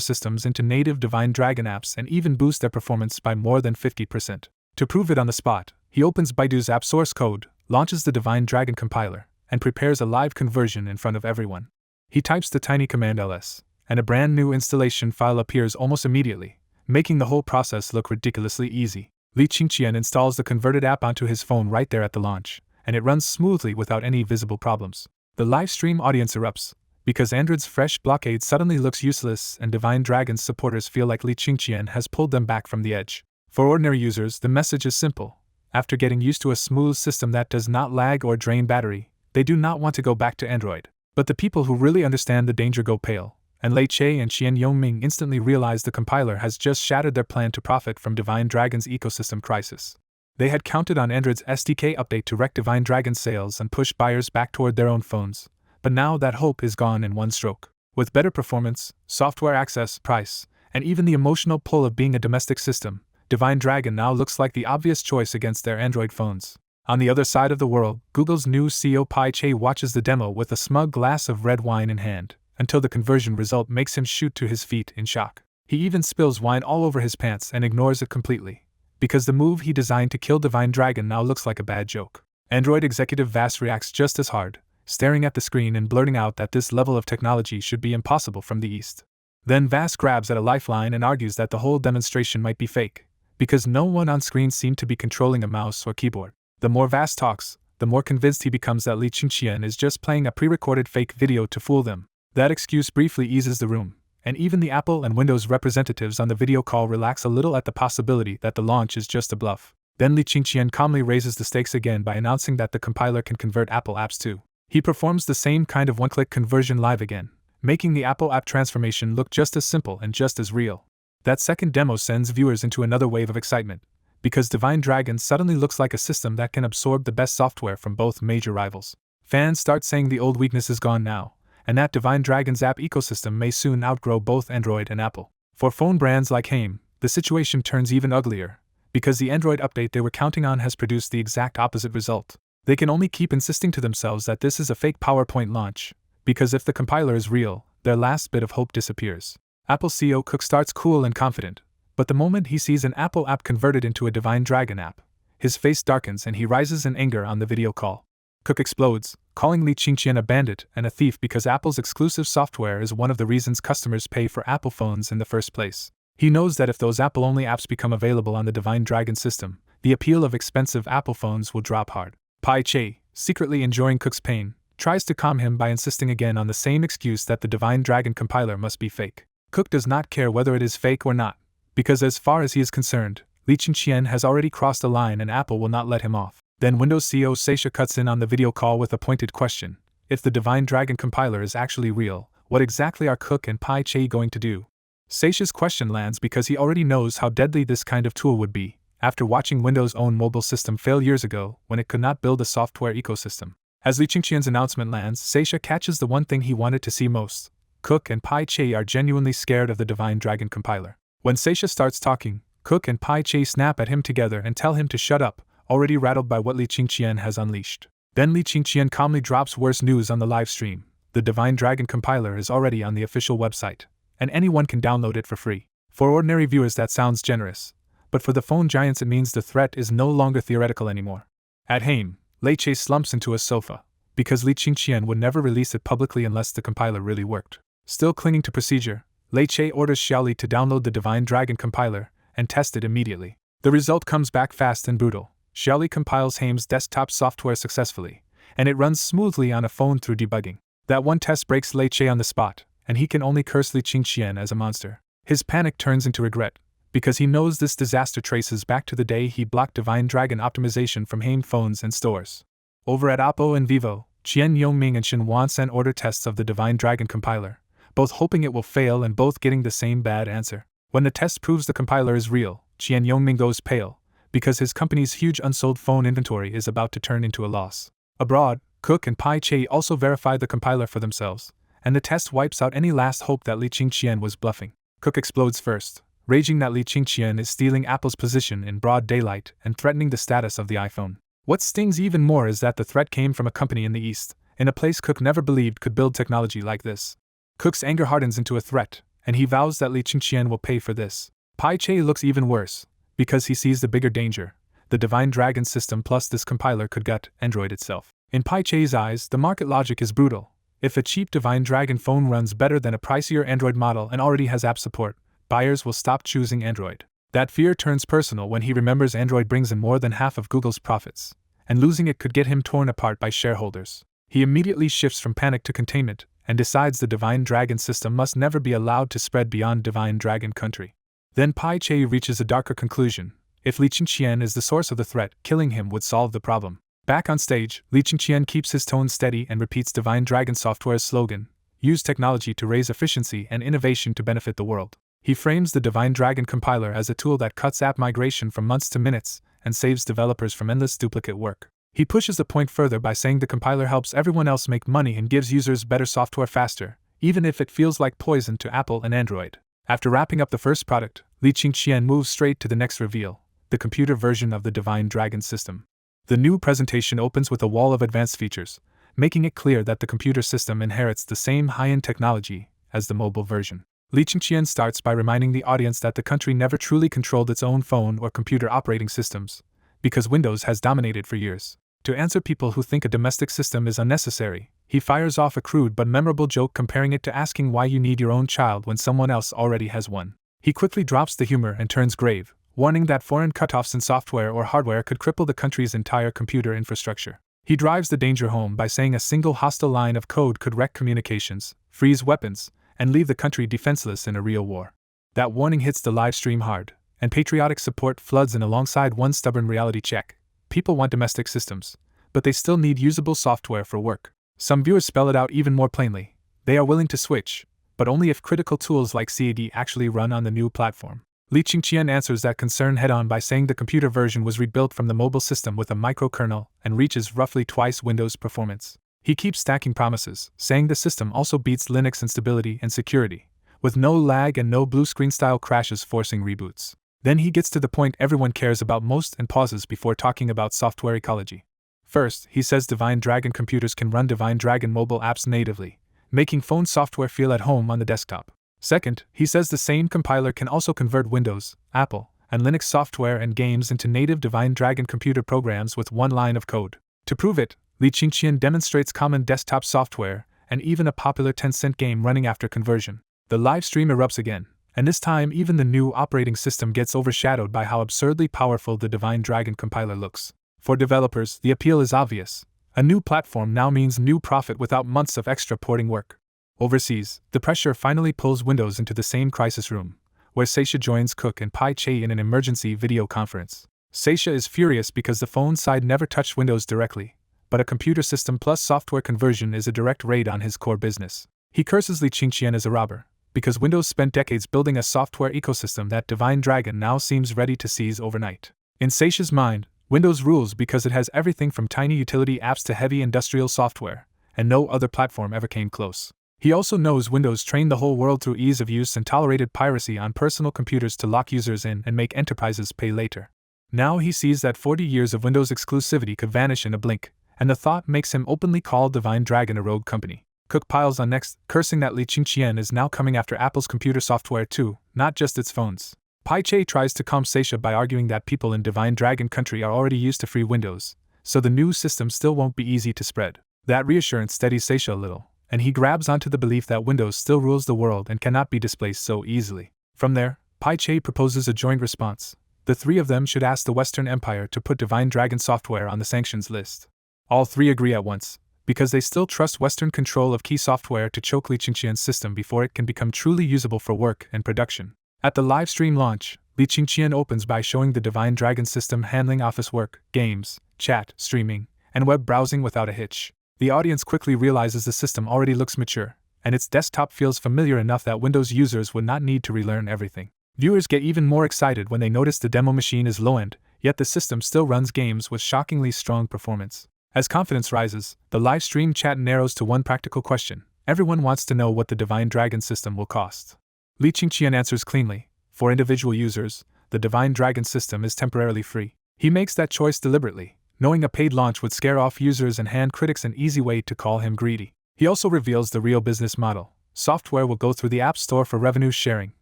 systems into native Divine Dragon apps and even boost their performance by more than 50%. To prove it on the spot, he opens Baidu's app source code, launches the Divine Dragon compiler, and prepares a live conversion in front of everyone. He types the tiny command ls, and a brand new installation file appears almost immediately, making the whole process look ridiculously easy. Li Qingqian installs the converted app onto his phone right there at the launch, and it runs smoothly without any visible problems. The live stream audience erupts, because Android's fresh blockade suddenly looks useless and Divine Dragon's supporters feel like Li Qingqian has pulled them back from the edge. For ordinary users, the message is simple. After getting used to a smooth system that does not lag or drain battery, they do not want to go back to Android. But the people who really understand the danger go pale, and Lei Che and Qian Yongming instantly realize the compiler has just shattered their plan to profit from Divine Dragon's ecosystem crisis. They had counted on Android's SDK update to wreck Divine Dragon's sales and push buyers back toward their own phones, but now that hope is gone in one stroke. With better performance, software access, price, and even the emotional pull of being a domestic system, Divine Dragon now looks like the obvious choice against their Android phones. On the other side of the world, Google's new CEO Pai Che watches the demo with a smug glass of red wine in hand, until the conversion result makes him shoot to his feet in shock. He even spills wine all over his pants and ignores it completely, because the move he designed to kill Divine Dragon now looks like a bad joke. Android executive Vass reacts just as hard, staring at the screen and blurting out that this level of technology should be impossible from the East. Then Vass grabs at a lifeline and argues that the whole demonstration might be fake, because no one on screen seemed to be controlling a mouse or keyboard. The more Vass talks, the more convinced he becomes that Li Qingqian is just playing a pre-recorded fake video to fool them. That excuse briefly eases the room, and even the Apple and Windows representatives on the video call relax a little at the possibility that the launch is just a bluff. Then Li Qingqian calmly raises the stakes again by announcing that the compiler can convert Apple apps too. He performs the same kind of one-click conversion live again, making the Apple app transformation look just as simple and just as real. That second demo sends viewers into another wave of excitement, because Divine Dragon suddenly looks like a system that can absorb the best software from both major rivals. Fans start saying the old weakness is gone now, and that Divine Dragon's app ecosystem may soon outgrow both Android and Apple. For phone brands like Haim, the situation turns even uglier, because the Android update they were counting on has produced the exact opposite result. They can only keep insisting to themselves that this is a fake PowerPoint launch, because if the compiler is real, their last bit of hope disappears. Apple CEO Cook starts cool and confident, but the moment he sees an Apple app converted into a Divine Dragon app, his face darkens and he rises in anger on the video call. Cook explodes, calling Li Qingqian a bandit and a thief because Apple's exclusive software is one of the reasons customers pay for Apple phones in the first place. He knows that if those Apple-only apps become available on the Divine Dragon system, the appeal of expensive Apple phones will drop hard. Pai Che, secretly enjoying Cook's pain, tries to calm him by insisting again on the same excuse that the Divine Dragon compiler must be fake. Cook does not care whether it is fake or not, because as far as he is concerned, Li Qingqian has already crossed a line and Apple will not let him off. Then Windows CEO Seisha cuts in on the video call with a pointed question. If the Divine Dragon compiler is actually real, what exactly are Cook and Pai Che going to do? Seisha's question lands because he already knows how deadly this kind of tool would be, after watching Windows' own mobile system fail years ago when it could not build a software ecosystem. As Li Qingqian's announcement lands, Seisha catches the one thing he wanted to see most. Cook and Pai Che are genuinely scared of the Divine Dragon compiler. When Seisha starts talking, Cook and Pai Che snap at him together and tell him to shut up, already rattled by what Li Qingqian has unleashed. Then Li Qingqian calmly drops worse news on the live stream. The Divine Dragon compiler is already on the official website, and anyone can download it for free. For ordinary viewers that sounds generous, but for the phone giants it means the threat is no longer theoretical anymore. At Haim, Lei Che slumps into a sofa, because Li Qingqian would never release it publicly unless the compiler really worked. Still clinging to procedure, Lei Che orders Xiaoli to download the Divine Dragon compiler and test it immediately. The result comes back fast and brutal. Xiaoli compiles Haim's desktop software successfully, and it runs smoothly on a phone through debugging. That one test breaks Lei Che on the spot, and he can only curse Li Qingqian as a monster. His panic turns into regret, because he knows this disaster traces back to the day he blocked Divine Dragon optimization from Haim phones and stores. Over at Oppo and Vivo, Qian Yongming and Shin Wansen order tests of the Divine Dragon compiler, both hoping it will fail and both getting the same bad answer. When the test proves the compiler is real, Qian Yongming goes pale, because his company's huge unsold phone inventory is about to turn into a loss. Abroad, Cook and Pai Che also verify the compiler for themselves, and the test wipes out any last hope that Li Qingqian was bluffing. Cook explodes first, raging that Li Qingqian is stealing Apple's position in broad daylight and threatening the status of the iPhone. What stings even more is that the threat came from a company in the East, in a place Cook never believed could build technology like this. Cook's anger hardens into a threat, and he vows that Li Qingqian will pay for this. Pai Che looks even worse, because he sees the bigger danger. The Divine Dragon system plus this compiler could gut Android itself. In Pai Che's eyes, the market logic is brutal. If a cheap Divine Dragon phone runs better than a pricier Android model and already has app support, buyers will stop choosing Android. That fear turns personal when he remembers Android brings in more than half of Google's profits, and losing it could get him torn apart by shareholders. He immediately shifts from panic to containment, and decides the Divine Dragon system must never be allowed to spread beyond Divine Dragon country. Then Pai Che reaches a darker conclusion. If Li Qingqian is the source of the threat, killing him would solve the problem. Back on stage, Li Qingqian keeps his tone steady and repeats Divine Dragon Software's slogan, use technology to raise efficiency and innovation to benefit the world. He frames the Divine Dragon compiler as a tool that cuts app migration from months to minutes and saves developers from endless duplicate work. He pushes the point further by saying the compiler helps everyone else make money and gives users better software faster, even if it feels like poison to Apple and Android. After wrapping up the first product, Li Qingqian moves straight to the next reveal, the computer version of the Divine Dragon system. The new presentation opens with a wall of advanced features, making it clear that the computer system inherits the same high-end technology as the mobile version. Li Qingqian starts by reminding the audience that the country never truly controlled its own phone or computer operating systems, because Windows has dominated for years. To answer people who think a domestic system is unnecessary, he fires off a crude but memorable joke comparing it to asking why you need your own child when someone else already has one. He quickly drops the humor and turns grave, warning that foreign cutoffs in software or hardware could cripple the country's entire computer infrastructure. He drives the danger home by saying a single hostile line of code could wreck communications, freeze weapons, and leave the country defenseless in a real war. That warning hits the live stream hard, and patriotic support floods in alongside one stubborn reality check. People want domestic systems, but they still need usable software for work. Some viewers spell it out even more plainly. They are willing to switch, but only if critical tools like CAD actually run on the new platform. Li Qingqian answers that concern head-on by saying the computer version was rebuilt from the mobile system with a microkernel and reaches roughly twice Windows performance. He keeps stacking promises, saying the system also beats Linux in stability and security, with no lag and no blue screen style crashes forcing reboots. Then he gets to the point everyone cares about most and pauses before talking about software ecology. First, he says Divine Dragon computers can run Divine Dragon mobile apps natively, making phone software feel at home on the desktop. Second, he says the same compiler can also convert Windows, Apple, and Linux software and games into native Divine Dragon computer programs with one line of code. To prove it, Li Qingqian demonstrates common desktop software and even a popular Tencent game running after conversion. The live stream erupts again, and this time even the new operating system gets overshadowed by how absurdly powerful the Divine Dragon compiler looks. For developers, the appeal is obvious. A new platform now means new profit without months of extra porting work. Overseas, the pressure finally pulls Windows into the same crisis room, where Seisha joins Cook and Pai Che in an emergency video conference. Seisha is furious because the phone side never touched Windows directly, but a computer system plus software conversion is a direct raid on his core business. He curses Li Qingqian as a robber, because Windows spent decades building a software ecosystem that Divine Dragon now seems ready to seize overnight. In Seisha's mind, Windows rules because it has everything from tiny utility apps to heavy industrial software, and no other platform ever came close. He also knows Windows trained the whole world through ease of use and tolerated piracy on personal computers to lock users in and make enterprises pay later. Now he sees that 40 years of Windows exclusivity could vanish in a blink, and the thought makes him openly call Divine Dragon a rogue company. Cook piles on next, cursing that Li Qingqian is now coming after Apple's computer software too, not just its phones. Pai Che tries to calm Seisha by arguing that people in Divine Dragon country are already used to free Windows, so the new system still won't be easy to spread. That reassurance steadies Seisha a little, and he grabs onto the belief that Windows still rules the world and cannot be displaced so easily. From there, Pai Che proposes a joint response. The three of them should ask the Western Empire to put Divine Dragon software on the sanctions list. All three agree at once, because they still trust Western control of key software to choke Li Qingqian's system before it can become truly usable for work and production. At the live stream launch, Li Qingqian opens by showing the Divine Dragon system handling office work, games, chat, streaming, and web browsing without a hitch. The audience quickly realizes the system already looks mature, and its desktop feels familiar enough that Windows users would not need to relearn everything. Viewers get even more excited when they notice the demo machine is low-end, yet the system still runs games with shockingly strong performance. As confidence rises, the live stream chat narrows to one practical question. Everyone wants to know what the Divine Dragon system will cost. Li Qingqian answers cleanly. For individual users, the Divine Dragon system is temporarily free. He makes that choice deliberately, knowing a paid launch would scare off users and hand critics an easy way to call him greedy. He also reveals the real business model. Software will go through the App Store for revenue sharing,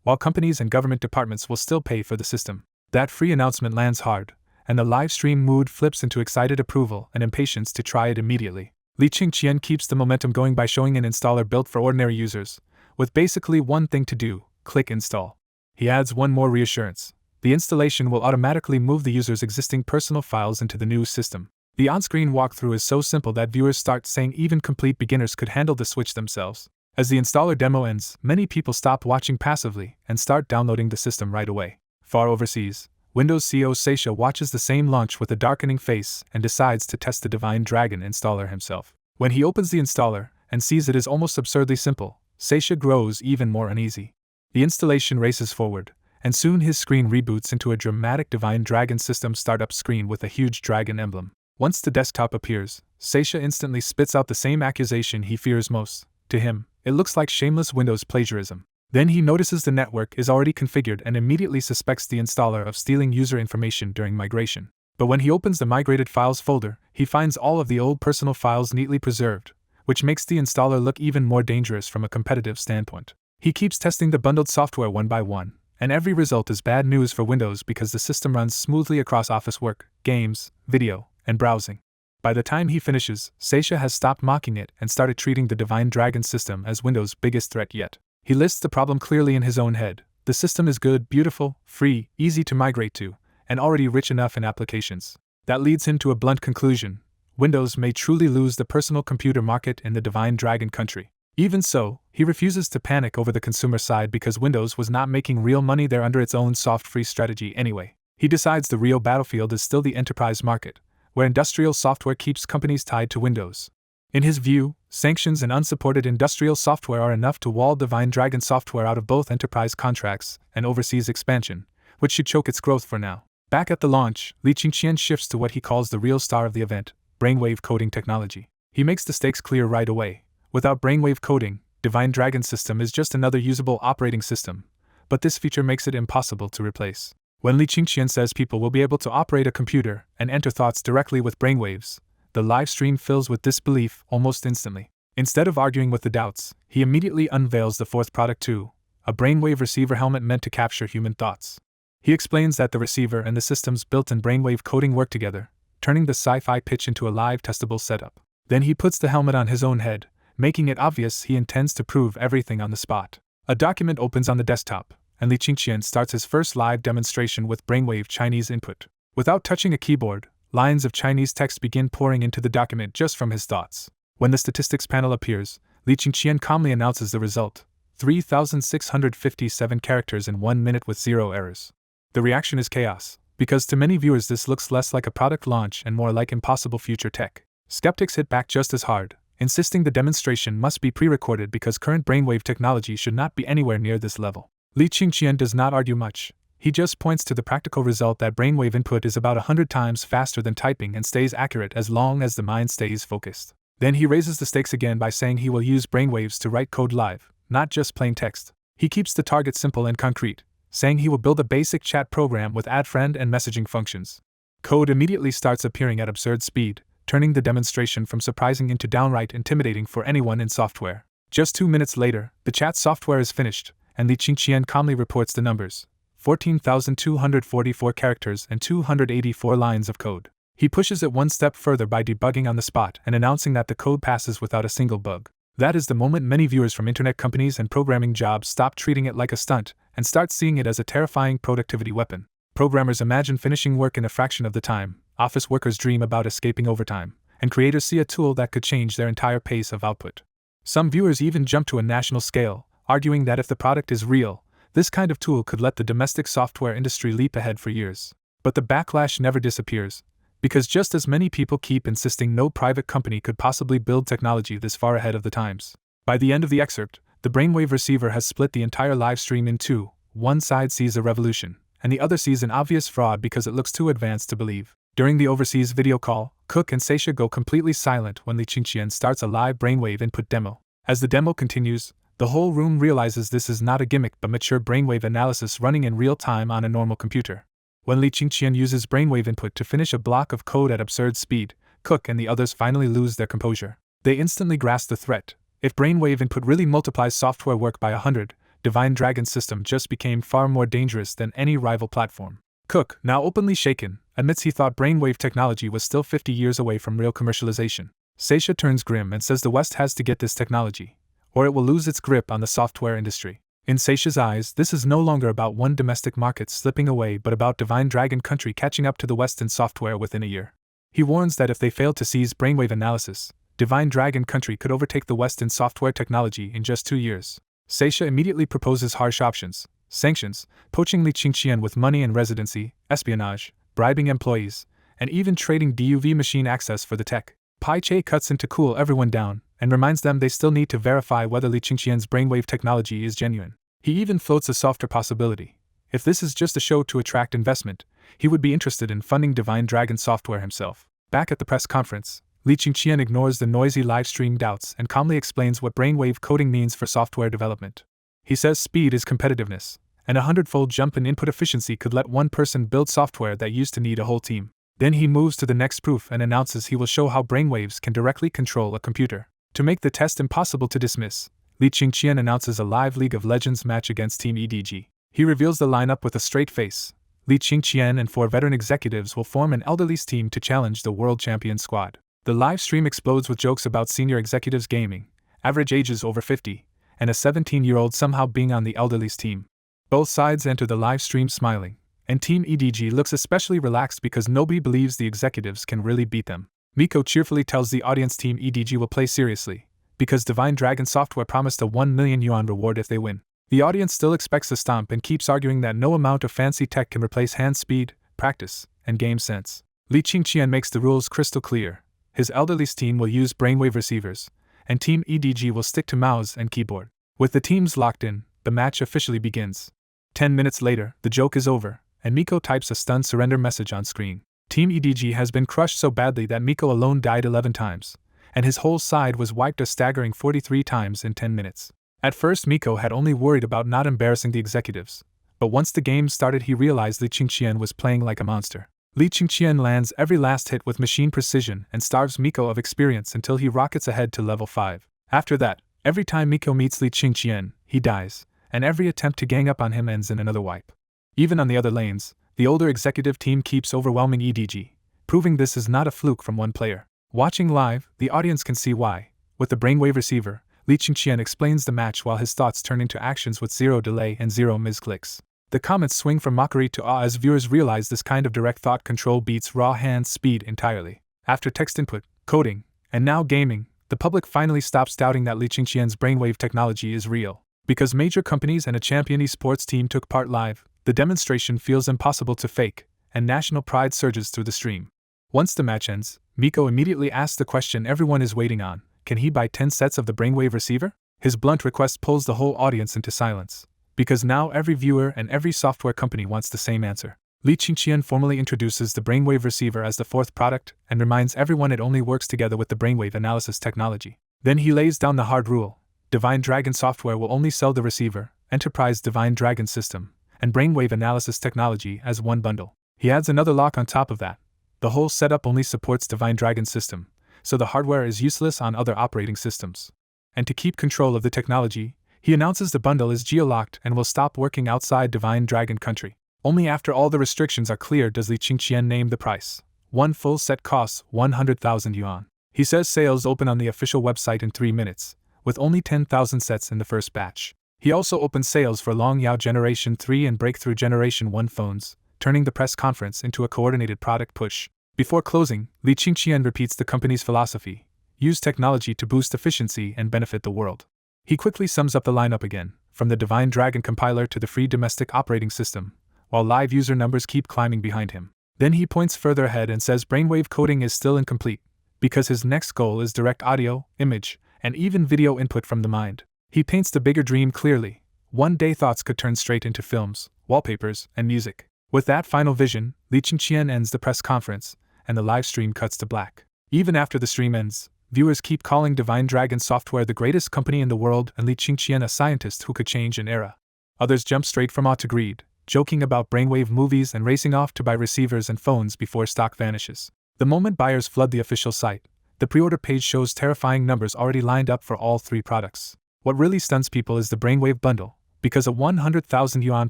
while companies and government departments will still pay for the system. That free announcement lands hard, and the live stream mood flips into excited approval and impatience to try it immediately. Li Qingqian keeps the momentum going by showing an installer built for ordinary users, with basically one thing to do: click install. He adds one more reassurance. The installation will automatically move the user's existing personal files into the new system. The on-screen walkthrough is so simple that viewers start saying even complete beginners could handle the switch themselves. As the installer demo ends, many people stop watching passively and start downloading the system right away. Far overseas, Windows CEO Seisha watches the same launch with a darkening face and decides to test the Divine Dragon installer himself. When he opens the installer and sees it is almost absurdly simple, Seisha grows even more uneasy. The installation races forward, and soon his screen reboots into a dramatic Divine Dragon system startup screen with a huge dragon emblem. Once the desktop appears, Seisha instantly spits out the same accusation he fears most. To him, it looks like shameless Windows plagiarism. Then he notices the network is already configured and immediately suspects the installer of stealing user information during migration. But when he opens the migrated files folder, he finds all of the old personal files neatly preserved, which makes the installer look even more dangerous from a competitive standpoint. He keeps testing the bundled software one by one, and every result is bad news for Windows because the system runs smoothly across office work, games, video, and browsing. By the time he finishes, Seisha has stopped mocking it and started treating the Divine Dragon system as Windows' biggest threat yet. He lists the problem clearly in his own head. The system is good, beautiful, free, easy to migrate to, and already rich enough in applications. That leads him to a blunt conclusion. Windows may truly lose the personal computer market in the Divine Dragon country. Even so, he refuses to panic over the consumer side because Windows was not making real money there under its own soft-free strategy anyway. He decides the real battlefield is still the enterprise market, where industrial software keeps companies tied to Windows. In his view, sanctions and unsupported industrial software are enough to wall Divine Dragon software out of both enterprise contracts and overseas expansion, which should choke its growth for now. Back at the launch, Li Qingqian shifts to what he calls the real star of the event, brainwave coding technology. He makes the stakes clear right away. Without brainwave coding, Divine Dragon system is just another usable operating system, but this feature makes it impossible to replace. When Li Qingqian says people will be able to operate a computer and enter thoughts directly with brainwaves, the live stream fills with disbelief almost instantly. Instead of arguing with the doubts, he immediately unveils the fourth product too, a brainwave receiver helmet meant to capture human thoughts. He explains that the receiver and the system's built-in brainwave coding work together, turning the sci-fi pitch into a live testable setup. Then he puts the helmet on his own head, making it obvious he intends to prove everything on the spot. A document opens on the desktop, and Li Qingqian starts his first live demonstration with brainwave Chinese input. Without touching a keyboard, lines of Chinese text begin pouring into the document just from his thoughts. When the statistics panel appears, Li Qingqian calmly announces the result: 3,657 characters in 1 minute with 0 errors. The reaction is chaos, because to many viewers this looks less like a product launch and more like impossible future tech. Skeptics hit back just as hard, insisting the demonstration must be pre-recorded because current brainwave technology should not be anywhere near this level. Li Qingqian does not argue much. He just points to the practical result that brainwave input is about 100 times faster than typing and stays accurate as long as the mind stays focused. Then he raises the stakes again by saying he will use brainwaves to write code live, not just plain text. He keeps the target simple and concrete, saying he will build a basic chat program with add friend and messaging functions. Code immediately starts appearing at absurd speed, turning the demonstration from surprising into downright intimidating for anyone in software. Just 2 minutes later, the chat software is finished, and Li Qingqian calmly reports the numbers: 14,244 characters and 284 lines of code. He pushes it one step further by debugging on the spot and announcing that the code passes without a single bug. That is the moment many viewers from internet companies and programming jobs stop treating it like a stunt and start seeing it as a terrifying productivity weapon. Programmers imagine finishing work in a fraction of the time, office workers dream about escaping overtime, and creators see a tool that could change their entire pace of output. Some viewers even jump to a national scale, arguing that if the product is real, this kind of tool could let the domestic software industry leap ahead for years. But the backlash never disappears, because just as many people keep insisting no private company could possibly build technology this far ahead of the times. By the end of the excerpt, the brainwave receiver has split the entire live stream in two. One side sees a revolution, and the other sees an obvious fraud because it looks too advanced to believe. During the overseas video call, Cook and Seisha go completely silent when Li Qingqian starts a live brainwave input demo. As the demo continues, the whole room realizes this is not a gimmick but mature brainwave analysis running in real time on a normal computer. When Li Qingqian uses brainwave input to finish a block of code at absurd speed, Cook and the others finally lose their composure. They instantly grasp the threat. If brainwave input really multiplies software work by 100, Divine Dragon's system just became far more dangerous than any rival platform. Cook, now openly shaken, admits he thought brainwave technology was still 50 years away from real commercialization. Seisha turns grim and says the West has to get this technology, or it will lose its grip on the software industry. In Seisha's eyes, this is no longer about one domestic market slipping away but about Divine Dragon country catching up to the West in software within a year. He warns that if they fail to seize brainwave analysis, Divine Dragon Country could overtake the West in software technology in just 2 years. Seisha immediately proposes harsh options: sanctions, poaching Li Qingqian with money and residency, espionage, bribing employees, and even trading DUV machine access for the tech. Pai Che cuts in to cool everyone down and reminds them they still need to verify whether Li Qingqian's brainwave technology is genuine. He even floats a softer possibility. If this is just a show to attract investment, he would be interested in funding Divine Dragon software himself. Back at the press conference, Li Qingqian ignores the noisy live-stream doubts and calmly explains what brainwave coding means for software development. He says speed is competitiveness, and a 100-fold jump in input efficiency could let one person build software that used to need a whole team. Then he moves to the next proof and announces he will show how brainwaves can directly control a computer. To make the test impossible to dismiss, Li Qingqian announces a live League of Legends match against Team EDG. He reveals the lineup with a straight face. Li Qingqian and 4 veteran executives will form an elderly's team to challenge the world champion squad. The live stream explodes with jokes about senior executives gaming, average ages over 50, and a 17-year-old somehow being on the elderly's team. Both sides enter the live stream smiling, and Team EDG looks especially relaxed because nobody believes the executives can really beat them. Miko cheerfully tells the audience Team EDG will play seriously, because Divine Dragon Software promised a 1 million yuan reward if they win. The audience still expects a stomp and keeps arguing that no amount of fancy tech can replace hand speed, practice, and game sense. Li Qingqian makes the rules crystal clear. His elderly's team will use brainwave receivers, and Team EDG will stick to mouse and keyboard. With the teams locked in, the match officially begins. 10 minutes later, the joke is over, and Miko types a stunned surrender message on screen. Team EDG has been crushed so badly that Miko alone died 11 times, and his whole side was wiped a staggering 43 times in 10 minutes. At first Miko had only worried about not embarrassing the executives, but once the game started he realized Li Qingqian was playing like a monster. Li Qingqian lands every last hit with machine precision and starves Miko of experience until he rockets ahead to level 5. After that, every time Miko meets Li Qingqian, he dies, and every attempt to gang up on him ends in another wipe. Even on the other lanes, the older executive team keeps overwhelming EDG, proving this is not a fluke from one player. Watching live, the audience can see why. With the brainwave receiver, Li Qingqian explains the match while his thoughts turn into actions with zero delay and zero misclicks. The comments swing from mockery to awe as viewers realize this kind of direct thought control beats raw hand speed entirely. After text input, coding, and now gaming, the public finally stops doubting that Li Qingqian's brainwave technology is real. Because major companies and a champion esports team took part live, the demonstration feels impossible to fake, and national pride surges through the stream. Once the match ends, Miko immediately asks the question everyone is waiting on: can he buy 10 sets of the brainwave receiver? His blunt request pulls the whole audience into silence, because now every viewer and every software company wants the same answer. Li Qingqian formally introduces the brainwave receiver as the 4th product and reminds everyone it only works together with the brainwave analysis technology. Then he lays down the hard rule: Divine Dragon Software will only sell the receiver, Enterprise Divine Dragon System, and brainwave analysis technology as one bundle. He adds another lock on top of that: the whole setup only supports Divine Dragon System, so the hardware is useless on other operating systems. And to keep control of the technology, he announces the bundle is geo-locked and will stop working outside Divine Dragon Country. Only after all the restrictions are clear does Li Qingqian name the price. One full set costs 100,000 yuan. He says sales open on the official website in 3 minutes, with only 10,000 sets in the first batch. He also opens sales for Long Yao Generation 3 and Breakthrough Generation 1 phones, turning the press conference into a coordinated product push. Before closing, Li Qingqian repeats the company's philosophy: use technology to boost efficiency and benefit the world. He quickly sums up the lineup again, from the Divine Dragon compiler to the free domestic operating system, while live user numbers keep climbing behind him. Then he points further ahead and says brainwave coding is still incomplete, because his next goal is direct audio, image, and even video input from the mind. He paints the bigger dream clearly: one day thoughts could turn straight into films, wallpapers, and music. With that final vision, Li Qingqian ends the press conference, and the live stream cuts to black. Even after the stream ends, viewers keep calling Divine Dragon Software the greatest company in the world and Li Qingqian a scientist who could change an era. Others jump straight from awe to greed, joking about brainwave movies and racing off to buy receivers and phones before stock vanishes. The moment buyers flood the official site, the pre-order page shows terrifying numbers already lined up for all 3 products. What really stuns people is the brainwave bundle, because a 100,000 yuan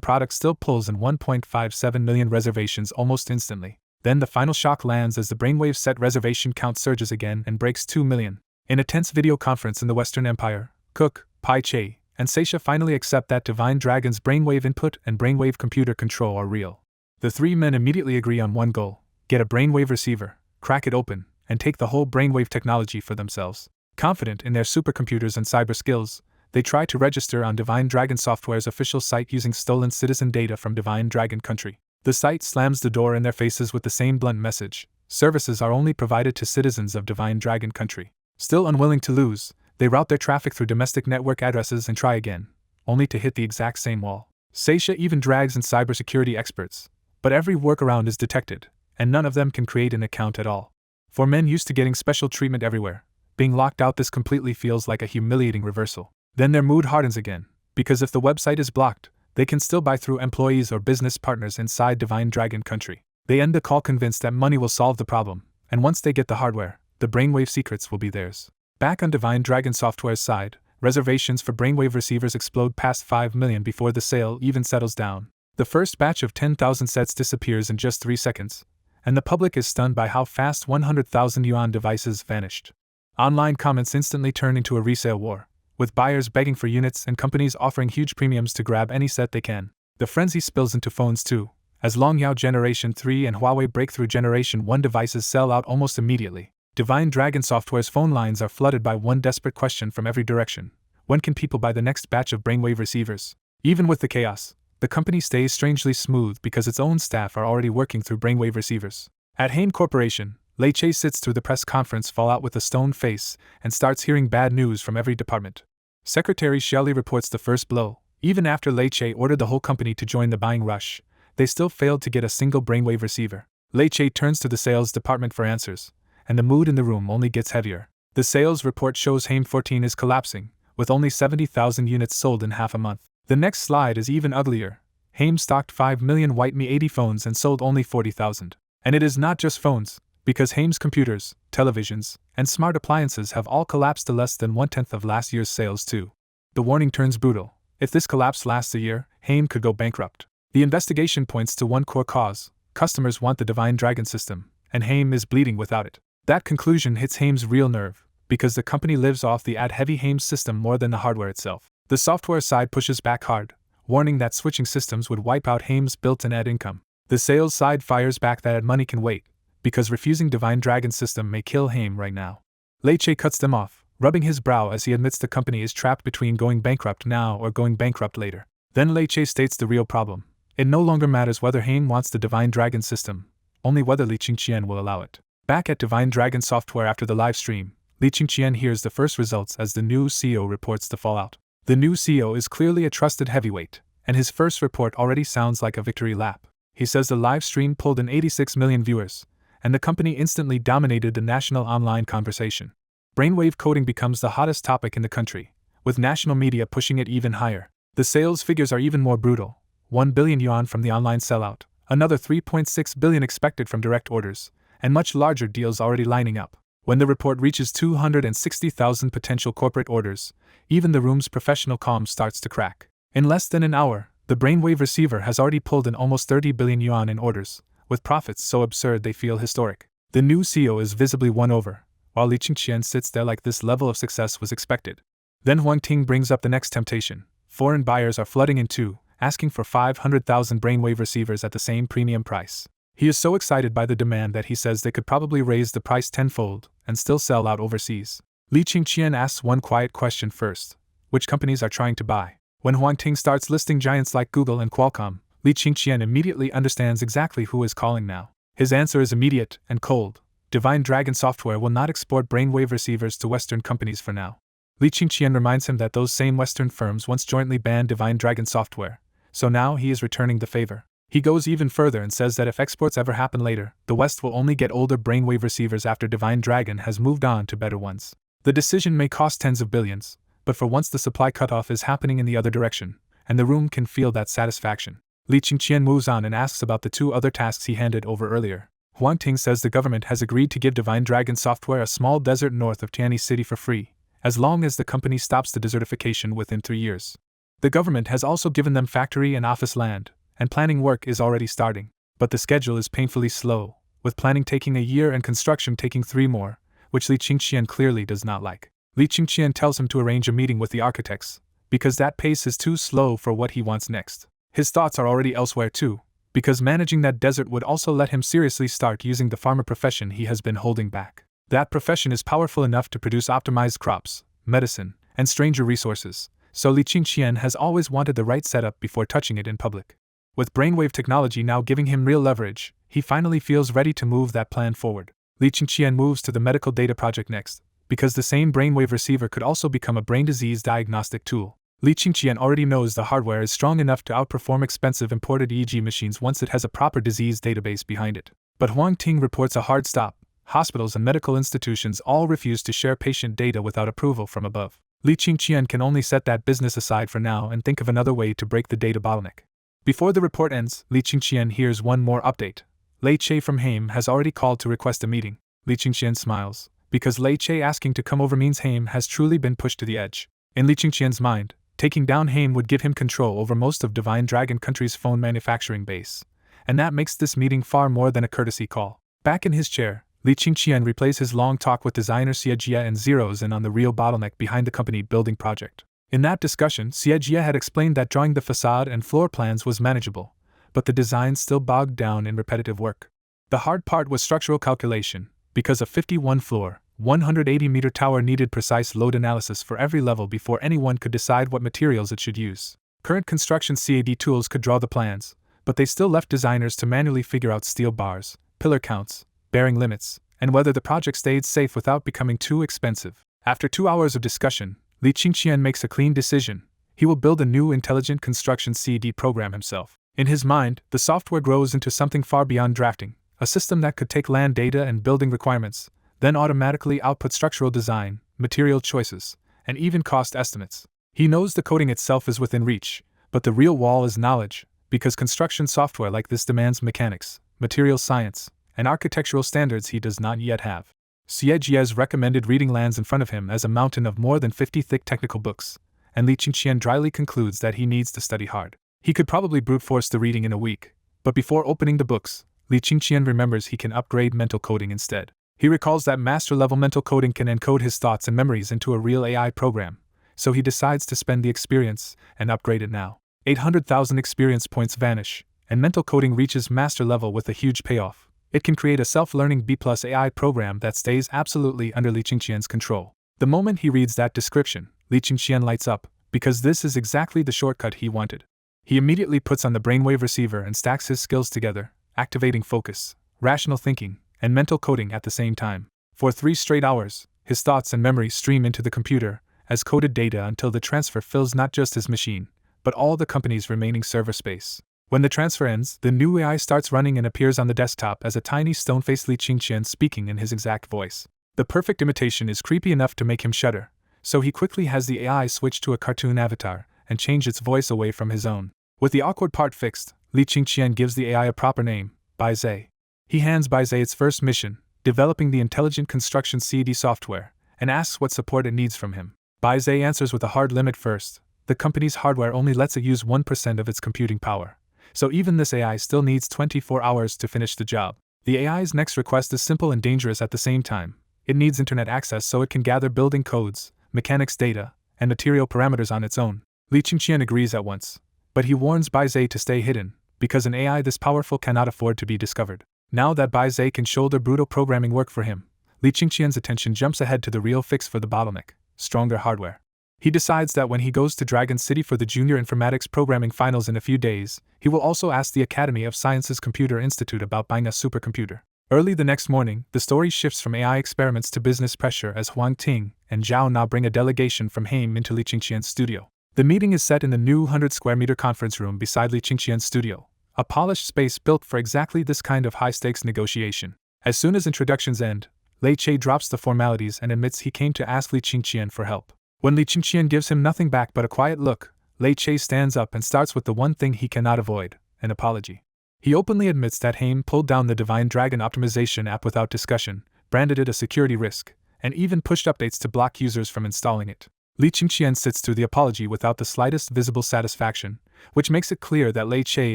product still pulls in 1.57 million reservations almost instantly. Then the final shock lands as the brainwave set reservation count surges again and breaks 2 million. In a tense video conference in the Western Empire, Cook, Pai Che, and Seisha finally accept that Divine Dragon's brainwave input and brainwave computer control are real. The 3 men immediately agree on one goal: get a brainwave receiver, crack it open, and take the whole brainwave technology for themselves. Confident in their supercomputers and cyber skills, they try to register on Divine Dragon Software's official site using stolen citizen data from Divine Dragon Country. The site slams the door in their faces with the same blunt message: services are only provided to citizens of Divine Dragon Country. Still unwilling to lose, they route their traffic through domestic network addresses and try again, only to hit the exact same wall. Seisha even drags in cybersecurity experts, but every workaround is detected, and none of them can create an account at all. For men used to getting special treatment everywhere, being locked out this completely feels like a humiliating reversal. Then their mood hardens again, because if the website is blocked, they can still buy through employees or business partners inside Divine Dragon Country. They end the call convinced that money will solve the problem, and once they get the hardware, the brainwave secrets will be theirs. Back on Divine Dragon Software's side, reservations for brainwave receivers explode past 5 million before the sale even settles down. The first batch of 10,000 sets disappears in just 3 seconds, and the public is stunned by how fast 100,000 yuan devices vanished. Online comments instantly turn into a resale war, with buyers begging for units and companies offering huge premiums to grab any set they can. The frenzy spills into phones too, as Longyao Generation 3 and Huawei Breakthrough Generation 1 devices sell out almost immediately. Divine Dragon Software's phone lines are flooded by one desperate question from every direction: when can people buy the next batch of brainwave receivers? Even with the chaos, the company stays strangely smooth because its own staff are already working through brainwave receivers. At Hain Corporation, Lei Che sits through the press conference fallout with a stone face and starts hearing bad news from every department. Secretary Shelley reports the first blow. Even after Lei Che ordered the whole company to join the buying rush, they still failed to get a single brainwave receiver. Lei Che turns to the sales department for answers, and the mood in the room only gets heavier. The sales report shows Hain 14 is collapsing, with only 70,000 units sold in half a month. The next slide is even uglier. Hain stocked 5 million White Mi 80 phones and sold only 40,000. And it is not just phones, because Hain's computers, televisions, and smart appliances have all collapsed to less than 1/10 of last year's sales too. The warning turns brutal. If this collapse lasts a year, Hain could go bankrupt. The investigation points to one core cause: customers want the Divine Dragon system, and Hain is bleeding without it. That conclusion hits Hain's real nerve, because the company lives off the ad-heavy Hain system more than the hardware itself. The software side pushes back hard, warning that switching systems would wipe out Hain's built-in ad income. The sales side fires back that ad money can wait, because refusing Divine Dragon system may kill Hain right now. Lei Che cuts them off, rubbing his brow as he admits the company is trapped between going bankrupt now or going bankrupt later. Then Lei Che states the real problem. It no longer matters whether Hain wants the Divine Dragon system, only whether Li Qingqian will allow it. Back at Divine Dragon Software after the live stream, Li Qingqian hears the first results as the new CEO reports the fallout. The new CEO is clearly a trusted heavyweight, and his first report already sounds like a victory lap. He says the live stream pulled in 86 million viewers, and the company instantly dominated the national online conversation. Brainwave coding becomes the hottest topic in the country, with national media pushing it even higher. The sales figures are even more brutal: 1 billion yuan from the online sellout, another 3.6 billion expected from direct orders, and much larger deals already lining up. When the report reaches 260,000 potential corporate orders, even the room's professional calm starts to crack. In less than an hour, the brainwave receiver has already pulled in almost 30 billion yuan in orders, with profits so absurd they feel historic. The new CEO is visibly won over, while Li Qingqian sits there like this level of success was expected. Then Huang Ting brings up the next temptation. Foreign buyers are flooding in too, asking for 500,000 brainwave receivers at the same premium price. He is so excited by the demand that he says they could probably raise the price tenfold and still sell out overseas. Li Qingqian asks one quiet question first: which companies are trying to buy? When Huang Ting starts listing giants like Google and Qualcomm, Li Qingqian immediately understands exactly who is calling now. His answer is immediate and cold: Divine Dragon Software will not export brainwave receivers to Western companies for now. Li Qingqian reminds him that those same Western firms once jointly banned Divine Dragon Software, so now he is returning the favor. He goes even further and says that if exports ever happen later, the West will only get older brainwave receivers after Divine Dragon has moved on to better ones. The decision may cost tens of billions, but for once the supply cutoff is happening in the other direction, and the room can feel that satisfaction. Li Qingqian moves on and asks about the 2 other tasks he handed over earlier. Huang Ting says the government has agreed to give Divine Dragon Software a small desert north of Tianyi City for free, as long as the company stops the desertification within 3 years. The government has also given them factory and office land, and planning work is already starting. But the schedule is painfully slow, with planning taking a year and construction taking 3 more, which Li Qingqian clearly does not like. Li Qingqian tells him to arrange a meeting with the architects, because that pace is too slow for what he wants next. His thoughts are already elsewhere too, because managing that desert would also let him seriously start using the farmer profession he has been holding back. That profession is powerful enough to produce optimized crops, medicine, and stranger resources, so Li Qingqian has always wanted the right setup before touching it in public. With brainwave technology now giving him real leverage, he finally feels ready to move that plan forward. Li Qingqian moves to the medical data project next, because the same brainwave receiver could also become a brain disease diagnostic tool. Li Qingqian already knows the hardware is strong enough to outperform expensive imported EEG machines once it has a proper disease database behind it. But Huang Ting reports a hard stop. Hospitals and medical institutions all refuse to share patient data without approval from above. Li Qingqian can only set that business aside for now and think of another way to break the data bottleneck. Before the report ends, Li Qingqian hears one more update. Lei Che from Haim has already called to request a meeting. Li Qingqian smiles, because Lei Che asking to come over means Haim has truly been pushed to the edge. In Li Qingqian's mind, taking down Haim would give him control over most of Divine Dragon Country's phone manufacturing base, and that makes this meeting far more than a courtesy call. Back in his chair, Li Qingqian replays his long talk with designer Xie Jie and zeroes in on the real bottleneck behind the company building project. In that discussion, Xie Jie had explained that drawing the facade and floor plans was manageable, but the design still bogged down in repetitive work. The hard part was structural calculation, because a 51-floor, 180-meter tower needed precise load analysis for every level before anyone could decide what materials it should use. Current construction CAD tools could draw the plans, but they still left designers to manually figure out steel bars, pillar counts, bearing limits, and whether the project stayed safe without becoming too expensive. After 2 hours of discussion, Li Qingqian makes a clean decision. He will build a new intelligent construction CAD program himself. In his mind, the software grows into something far beyond drafting, a system that could take land data and building requirements, then automatically output structural design, material choices, and even cost estimates. He knows the coding itself is within reach, but the real wall is knowledge, because construction software like this demands mechanics, material science, and architectural standards he does not yet have. Xie Jie's recommended reading lands in front of him as a mountain of more than 50 thick technical books, and Li Qingqian dryly concludes that he needs to study hard. He could probably brute force the reading in a week, but before opening the books, Li Qingqian remembers he can upgrade mental coding instead. He recalls that master-level mental coding can encode his thoughts and memories into a real AI program, so he decides to spend the experience and upgrade it now. 800,000 experience points vanish, and mental coding reaches master level with a huge payoff. It can create a self-learning B+ AI program that stays absolutely under Li Qingqian's control. The moment he reads that description, Li Qingqian lights up, because this is exactly the shortcut he wanted. He immediately puts on the brainwave receiver and stacks his skills together, activating focus, rational thinking, and mental coding at the same time. For 3 straight hours, his thoughts and memories stream into the computer as coded data until the transfer fills not just his machine, but all the company's remaining server space. When the transfer ends, the new AI starts running and appears on the desktop as a tiny stone-faced Li Qingqian speaking in his exact voice. The perfect imitation is creepy enough to make him shudder, so he quickly has the AI switch to a cartoon avatar and change its voice away from his own. With the awkward part fixed, Li Qingqian gives the AI a proper name, Bai Zhe. He hands Bai Zhe its first mission, developing the intelligent construction CAD software, and asks what support it needs from him. Bai Zhe answers with a hard limit first. The company's hardware only lets it use 1% of its computing power, so even this AI still needs 24 hours to finish the job. The AI's next request is simple and dangerous at the same time. It needs internet access so it can gather building codes, mechanics data, and material parameters on its own. Li Qingqian agrees at once, but he warns Bai Zhe to stay hidden, because an AI this powerful cannot afford to be discovered. Now that Bai Zhe can shoulder brutal programming work for him, Li Qingqian's attention jumps ahead to the real fix for the bottleneck: stronger hardware. He decides that when he goes to Dragon City for the Junior Informatics Programming Finals in a few days, he will also ask the Academy of Sciences Computer Institute about buying a supercomputer. Early the next morning, the story shifts from AI experiments to business pressure as Huang Ting and Zhao Na bring a delegation from Haim into Li Qingqian's studio. The meeting is set in the new 100-square-meter conference room beside Li Qingqian's studio, a polished space built for exactly this kind of high-stakes negotiation. As soon as introductions end, Lei Che drops the formalities and admits he came to ask Li Qingqian for help. When Li Qingqian gives him nothing back but a quiet look, Lei Che stands up and starts with the one thing he cannot avoid: an apology. He openly admits that Haim pulled down the Divine Dragon optimization app without discussion, branded it a security risk, and even pushed updates to block users from installing it. Li Qingqian sits through the apology without the slightest visible satisfaction, which makes it clear that Lei Che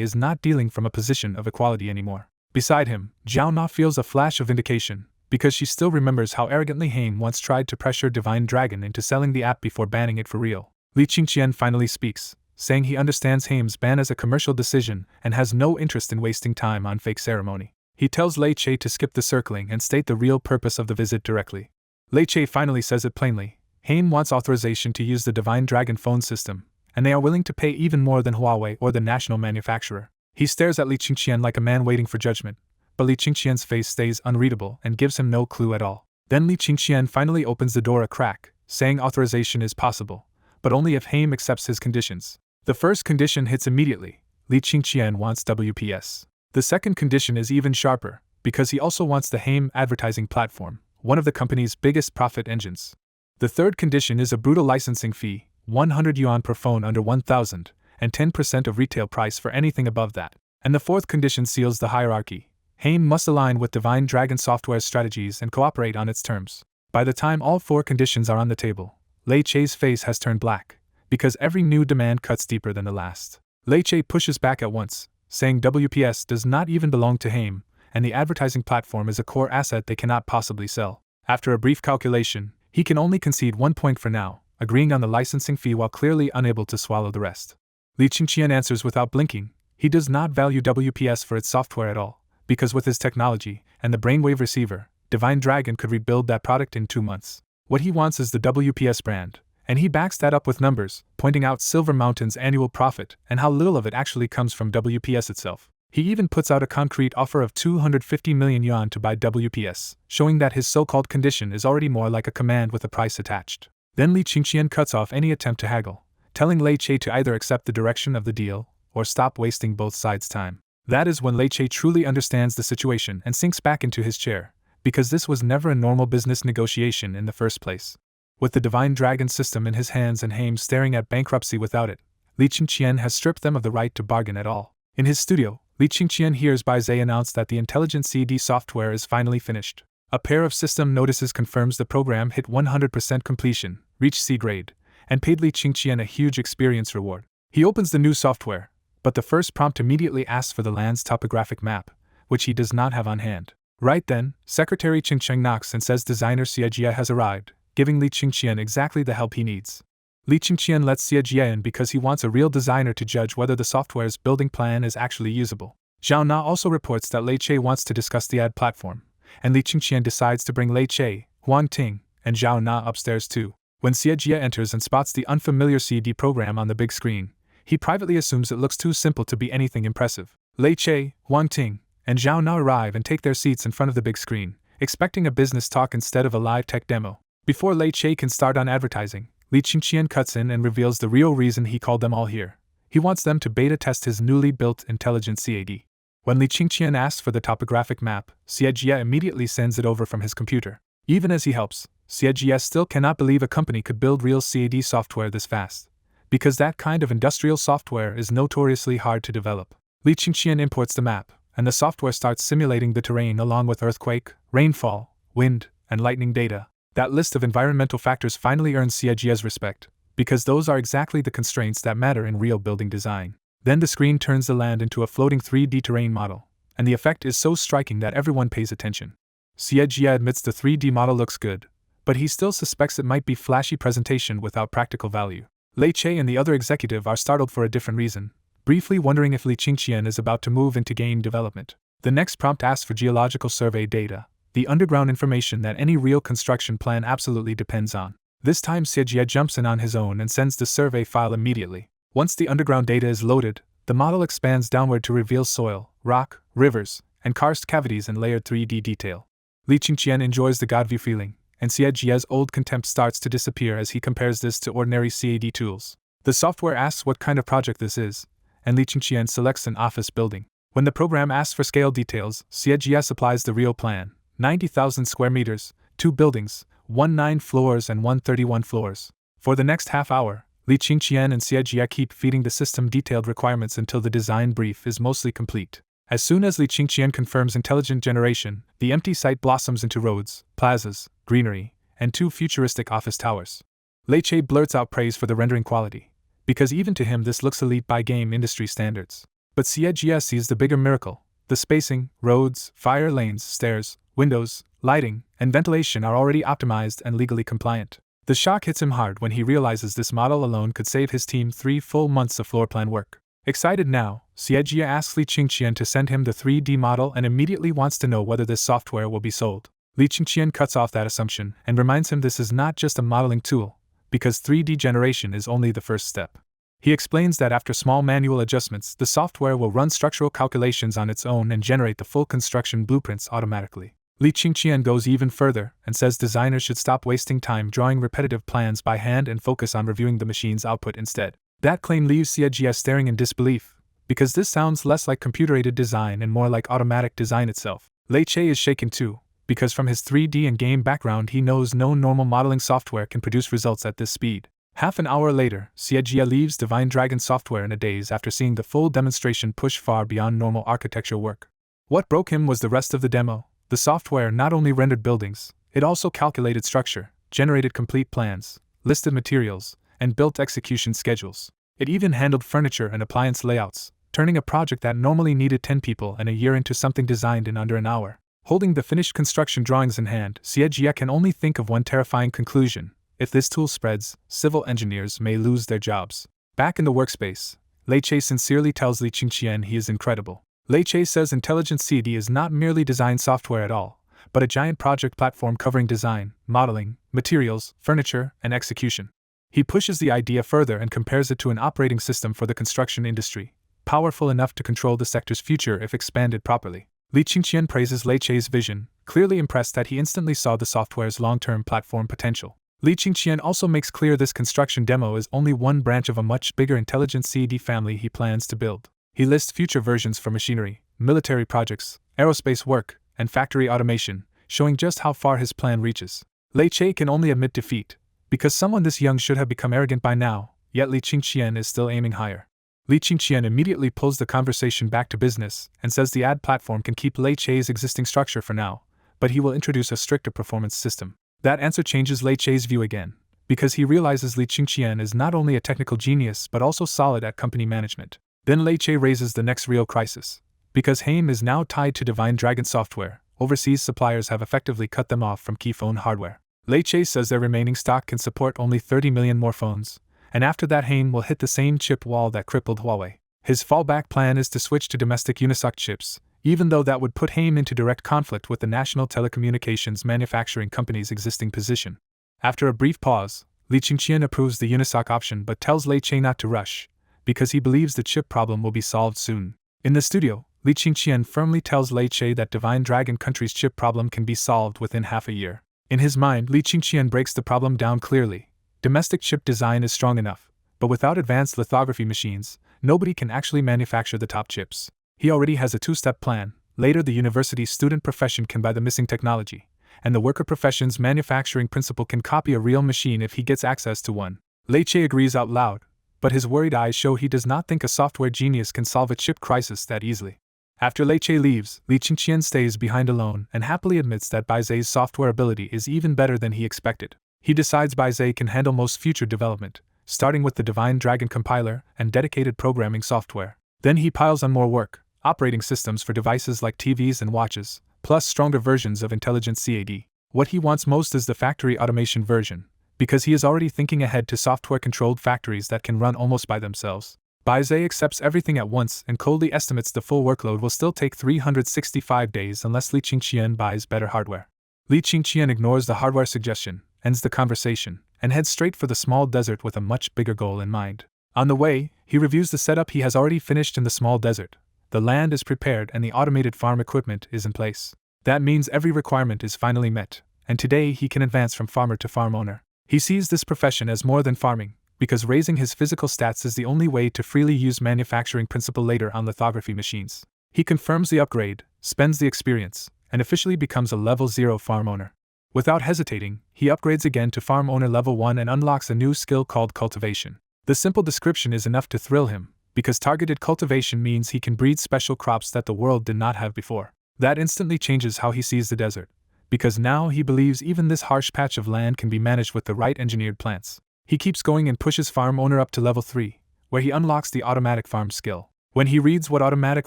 is not dealing from a position of equality anymore. Beside him, Zhao Na feels a flash of vindication, because she still remembers how arrogantly Haim once tried to pressure Divine Dragon into selling the app before banning it for real. Li Qingqian finally speaks, saying he understands Haim's ban as a commercial decision and has no interest in wasting time on fake ceremony. He tells Lei Che to skip the circling and state the real purpose of the visit directly. Lei Che finally says it plainly. Haim wants authorization to use the Divine Dragon phone system, and they are willing to pay even more than Huawei or the national manufacturer. He stares at Li Qingqian like a man waiting for judgment, but Li Qingqian's face stays unreadable and gives him no clue at all. Then Li Qingqian finally opens the door a crack, saying authorization is possible, but only if Haim accepts his conditions. The first condition hits immediately. Li Qingqian wants WPS. The second condition is even sharper, because he also wants the Haim advertising platform, one of the company's biggest profit engines. The third condition is a brutal licensing fee, 100 yuan per phone under 1,000, and 10% of retail price for anything above that. And the fourth condition seals the hierarchy. Haim must align with Divine Dragon Software's strategies and cooperate on its terms. By the time all four conditions are on the table, Lei Che's face has turned black, because every new demand cuts deeper than the last. Lei Che pushes back at once, saying WPS does not even belong to Haim, and the advertising platform is a core asset they cannot possibly sell. After a brief calculation, he can only concede 1 point for now, agreeing on the licensing fee while clearly unable to swallow the rest. Li Qingqian answers without blinking. He does not value WPS for its software at all, because with his technology and the brainwave receiver, Divine Dragon could rebuild that product in 2 months. What he wants is the WPS brand, and he backs that up with numbers, pointing out Silver Mountain's annual profit and how little of it actually comes from WPS itself. He even puts out a concrete offer of 250 million yuan to buy WPS, showing that his so-called condition is already more like a command with a price attached. Then Li Qingqian cuts off any attempt to haggle, telling Lei Che to either accept the direction of the deal or stop wasting both sides' time. That is when Lei Che truly understands the situation and sinks back into his chair, because this was never a normal business negotiation in the first place. With the Divine Dragon system in his hands and Haim staring at bankruptcy without it, Li Qingqian has stripped them of the right to bargain at all. In his studio, Li Qingqian hears Bai Zhe announce that the intelligent CD software is finally finished. A pair of system notices confirms the program hit 100% completion, reached C grade, and paid Li Qingqian a huge experience reward. He opens the new software, but the first prompt immediately asks for the land's topographic map, which he does not have on hand. Right then, Secretary Ching Cheng knocks and says designer Xie Jie has arrived, giving Li Qingqian exactly the help he needs. Li Qingqian lets Xie Jie in because he wants a real designer to judge whether the software's building plan is actually usable. Zhao Na also reports that Lei Che wants to discuss the ad platform, and Li Qingqian decides to bring Lei Che, Huang Ting, and Zhao Na upstairs too. When Xie Jie enters and spots the unfamiliar CD program on the big screen, he privately assumes it looks too simple to be anything impressive. Lei Che, Huang Ting, and Zhao Na arrive and take their seats in front of the big screen, expecting a business talk instead of a live tech demo. Before Lei Che can start on advertising, Li Qingqian cuts in and reveals the real reason he called them all here. He wants them to beta test his newly built intelligent CAD. When Li Qingqian asks for the topographic map, Xie Jie immediately sends it over from his computer. Even as he helps, Xie Jie still cannot believe a company could build real CAD software this fast, because that kind of industrial software is notoriously hard to develop. Li Qingqian imports the map, and the software starts simulating the terrain along with earthquake, rainfall, wind, and lightning data. That list of environmental factors finally earns Xie Jie's respect, because those are exactly the constraints that matter in real building design. Then the screen turns the land into a floating 3D terrain model, and the effect is so striking that everyone pays attention. Xie Jie admits the 3D model looks good, but he still suspects it might be flashy presentation without practical value. Lei Che and the other executive are startled for a different reason, briefly wondering if Li Qingqian is about to move into game development. The next prompt asks for geological survey data, the underground information that any real construction plan absolutely depends on. This time Xie Jie jumps in on his own and sends the survey file immediately. Once the underground data is loaded, the model expands downward to reveal soil, rock, rivers, and karst cavities in layered 3D detail. Li Qingqian enjoys the godview feeling, and Xie Jie's old contempt starts to disappear as he compares this to ordinary CAD tools. The software asks what kind of project this is, and Li Qingqian selects an office building. When the program asks for scale details, Xie Jie supplies the real plan: 90,000 square meters, 2 buildings, 19 floors and 131 floors. For the next half hour, Li Qingqian and Xie Jie keep feeding the system detailed requirements until the design brief is mostly complete. As soon as Li Qingqian confirms intelligent generation, the empty site blossoms into roads, plazas, greenery, and 2 futuristic office towers. Lei Che blurts out praise for the rendering quality, because even to him this looks elite by game industry standards. But Xie Jie sees the bigger miracle: the spacing, roads, fire lanes, stairs, windows, lighting, and ventilation are already optimized and legally compliant. The shock hits him hard when he realizes this model alone could save his team 3 full months of floor plan work. Excited now, Xiejia asks Li Qingqian to send him the 3D model and immediately wants to know whether this software will be sold. Li Qingqian cuts off that assumption and reminds him this is not just a modeling tool, because 3D generation is only the first step. He explains that after small manual adjustments, the software will run structural calculations on its own and generate the full construction blueprints automatically. Li Qingqian goes even further and says designers should stop wasting time drawing repetitive plans by hand and focus on reviewing the machine's output instead. That claim leaves Xiejia staring in disbelief, because this sounds less like computer-aided design and more like automatic design itself. Lei Che is shaken too, because from his 3D and game background he knows no normal modeling software can produce results at this speed. Half an hour later, Xiejia leaves Divine Dragon software in a daze after seeing the full demonstration push far beyond normal architecture work. What broke him was the rest of the demo. The software not only rendered buildings, it also calculated structure, generated complete plans, listed materials, and built execution schedules. It even handled furniture and appliance layouts, turning a project that normally needed 10 people and a year into something designed in under an hour. Holding the finished construction drawings in hand, Xiejia can only think of one terrifying conclusion. If this tool spreads, civil engineers may lose their jobs. Back in the workspace, Lei Che sincerely tells Li Qingqian he is incredible. Lei Che says Intelligent CD is not merely design software at all, but a giant project platform covering design, modeling, materials, furniture, and execution. He pushes the idea further and compares it to an operating system for the construction industry, powerful enough to control the sector's future if expanded properly. Li Qingqian praises Lei Che's vision, clearly impressed that he instantly saw the software's long-term platform potential. Li Qingqian also makes clear this construction demo is only one branch of a much bigger intelligent CAD family he plans to build. He lists future versions for machinery, military projects, aerospace work, and factory automation, showing just how far his plan reaches. Lei Che can only admit defeat, because someone this young should have become arrogant by now, yet Li Qingqian is still aiming higher. Li Qingqian immediately pulls the conversation back to business and says the ad platform can keep Lei Che's existing structure for now, but he will introduce a stricter performance system. That answer changes Lei Che's view again, because he realizes Li Qingqian is not only a technical genius but also solid at company management. Then Lei Che raises the next real crisis. Because Haim is now tied to Divine Dragon software, overseas suppliers have effectively cut them off from key phone hardware. Lei Che says their remaining stock can support only 30 million more phones, and after that Haim will hit the same chip wall that crippled Huawei. His fallback plan is to switch to domestic Unisoc chips, even though that would put Haim into direct conflict with the national telecommunications manufacturing company's existing position. After a brief pause, Li Qingqian approves the Unisoc option but tells Lei Che not to rush, because he believes the chip problem will be solved soon. In the studio, Li Qingqian firmly tells Lei Che that Divine Dragon Country's chip problem can be solved within half a year. In his mind, Li Qingqian breaks the problem down clearly. Domestic chip design is strong enough, but without advanced lithography machines, nobody can actually manufacture the top chips. He already has a two-step plan. Later, the university student profession can buy the missing technology, and the worker profession's manufacturing principle can copy a real machine if he gets access to one. Lei Che agrees out loud, but his worried eyes show he does not think a software genius can solve a chip crisis that easily. After Lei Che leaves, Li Qingqian stays behind alone and happily admits that Baizei's software ability is even better than he expected. He decides Baizei can handle most future development, starting with the Divine Dragon compiler and dedicated programming software. Then he piles on more work, operating systems for devices like TVs and watches, plus stronger versions of intelligent CAD. What he wants most is the factory automation version, because he is already thinking ahead to software-controlled factories that can run almost by themselves. Baizei accepts everything at once and coldly estimates the full workload will still take 365 days unless Li Qingqian buys better hardware. Li Qingqian ignores the hardware suggestion, ends the conversation, and heads straight for the small desert with a much bigger goal in mind. On the way, he reviews the setup he has already finished in the small desert. The land is prepared and the automated farm equipment is in place. That means every requirement is finally met, and today he can advance from farmer to farm owner. He sees this profession as more than farming, because raising his physical stats is the only way to freely use manufacturing principle later on lithography machines. He confirms the upgrade, spends the experience, and officially becomes a level 0 farm owner. Without hesitating, he upgrades again to farm owner level 1 and unlocks a new skill called cultivation. The simple description is enough to thrill him, because targeted cultivation means he can breed special crops that the world did not have before. That instantly changes how he sees the desert, because now he believes even this harsh patch of land can be managed with the right engineered plants. He keeps going and pushes farm owner up to level 3, where he unlocks the automatic farm skill. When he reads what automatic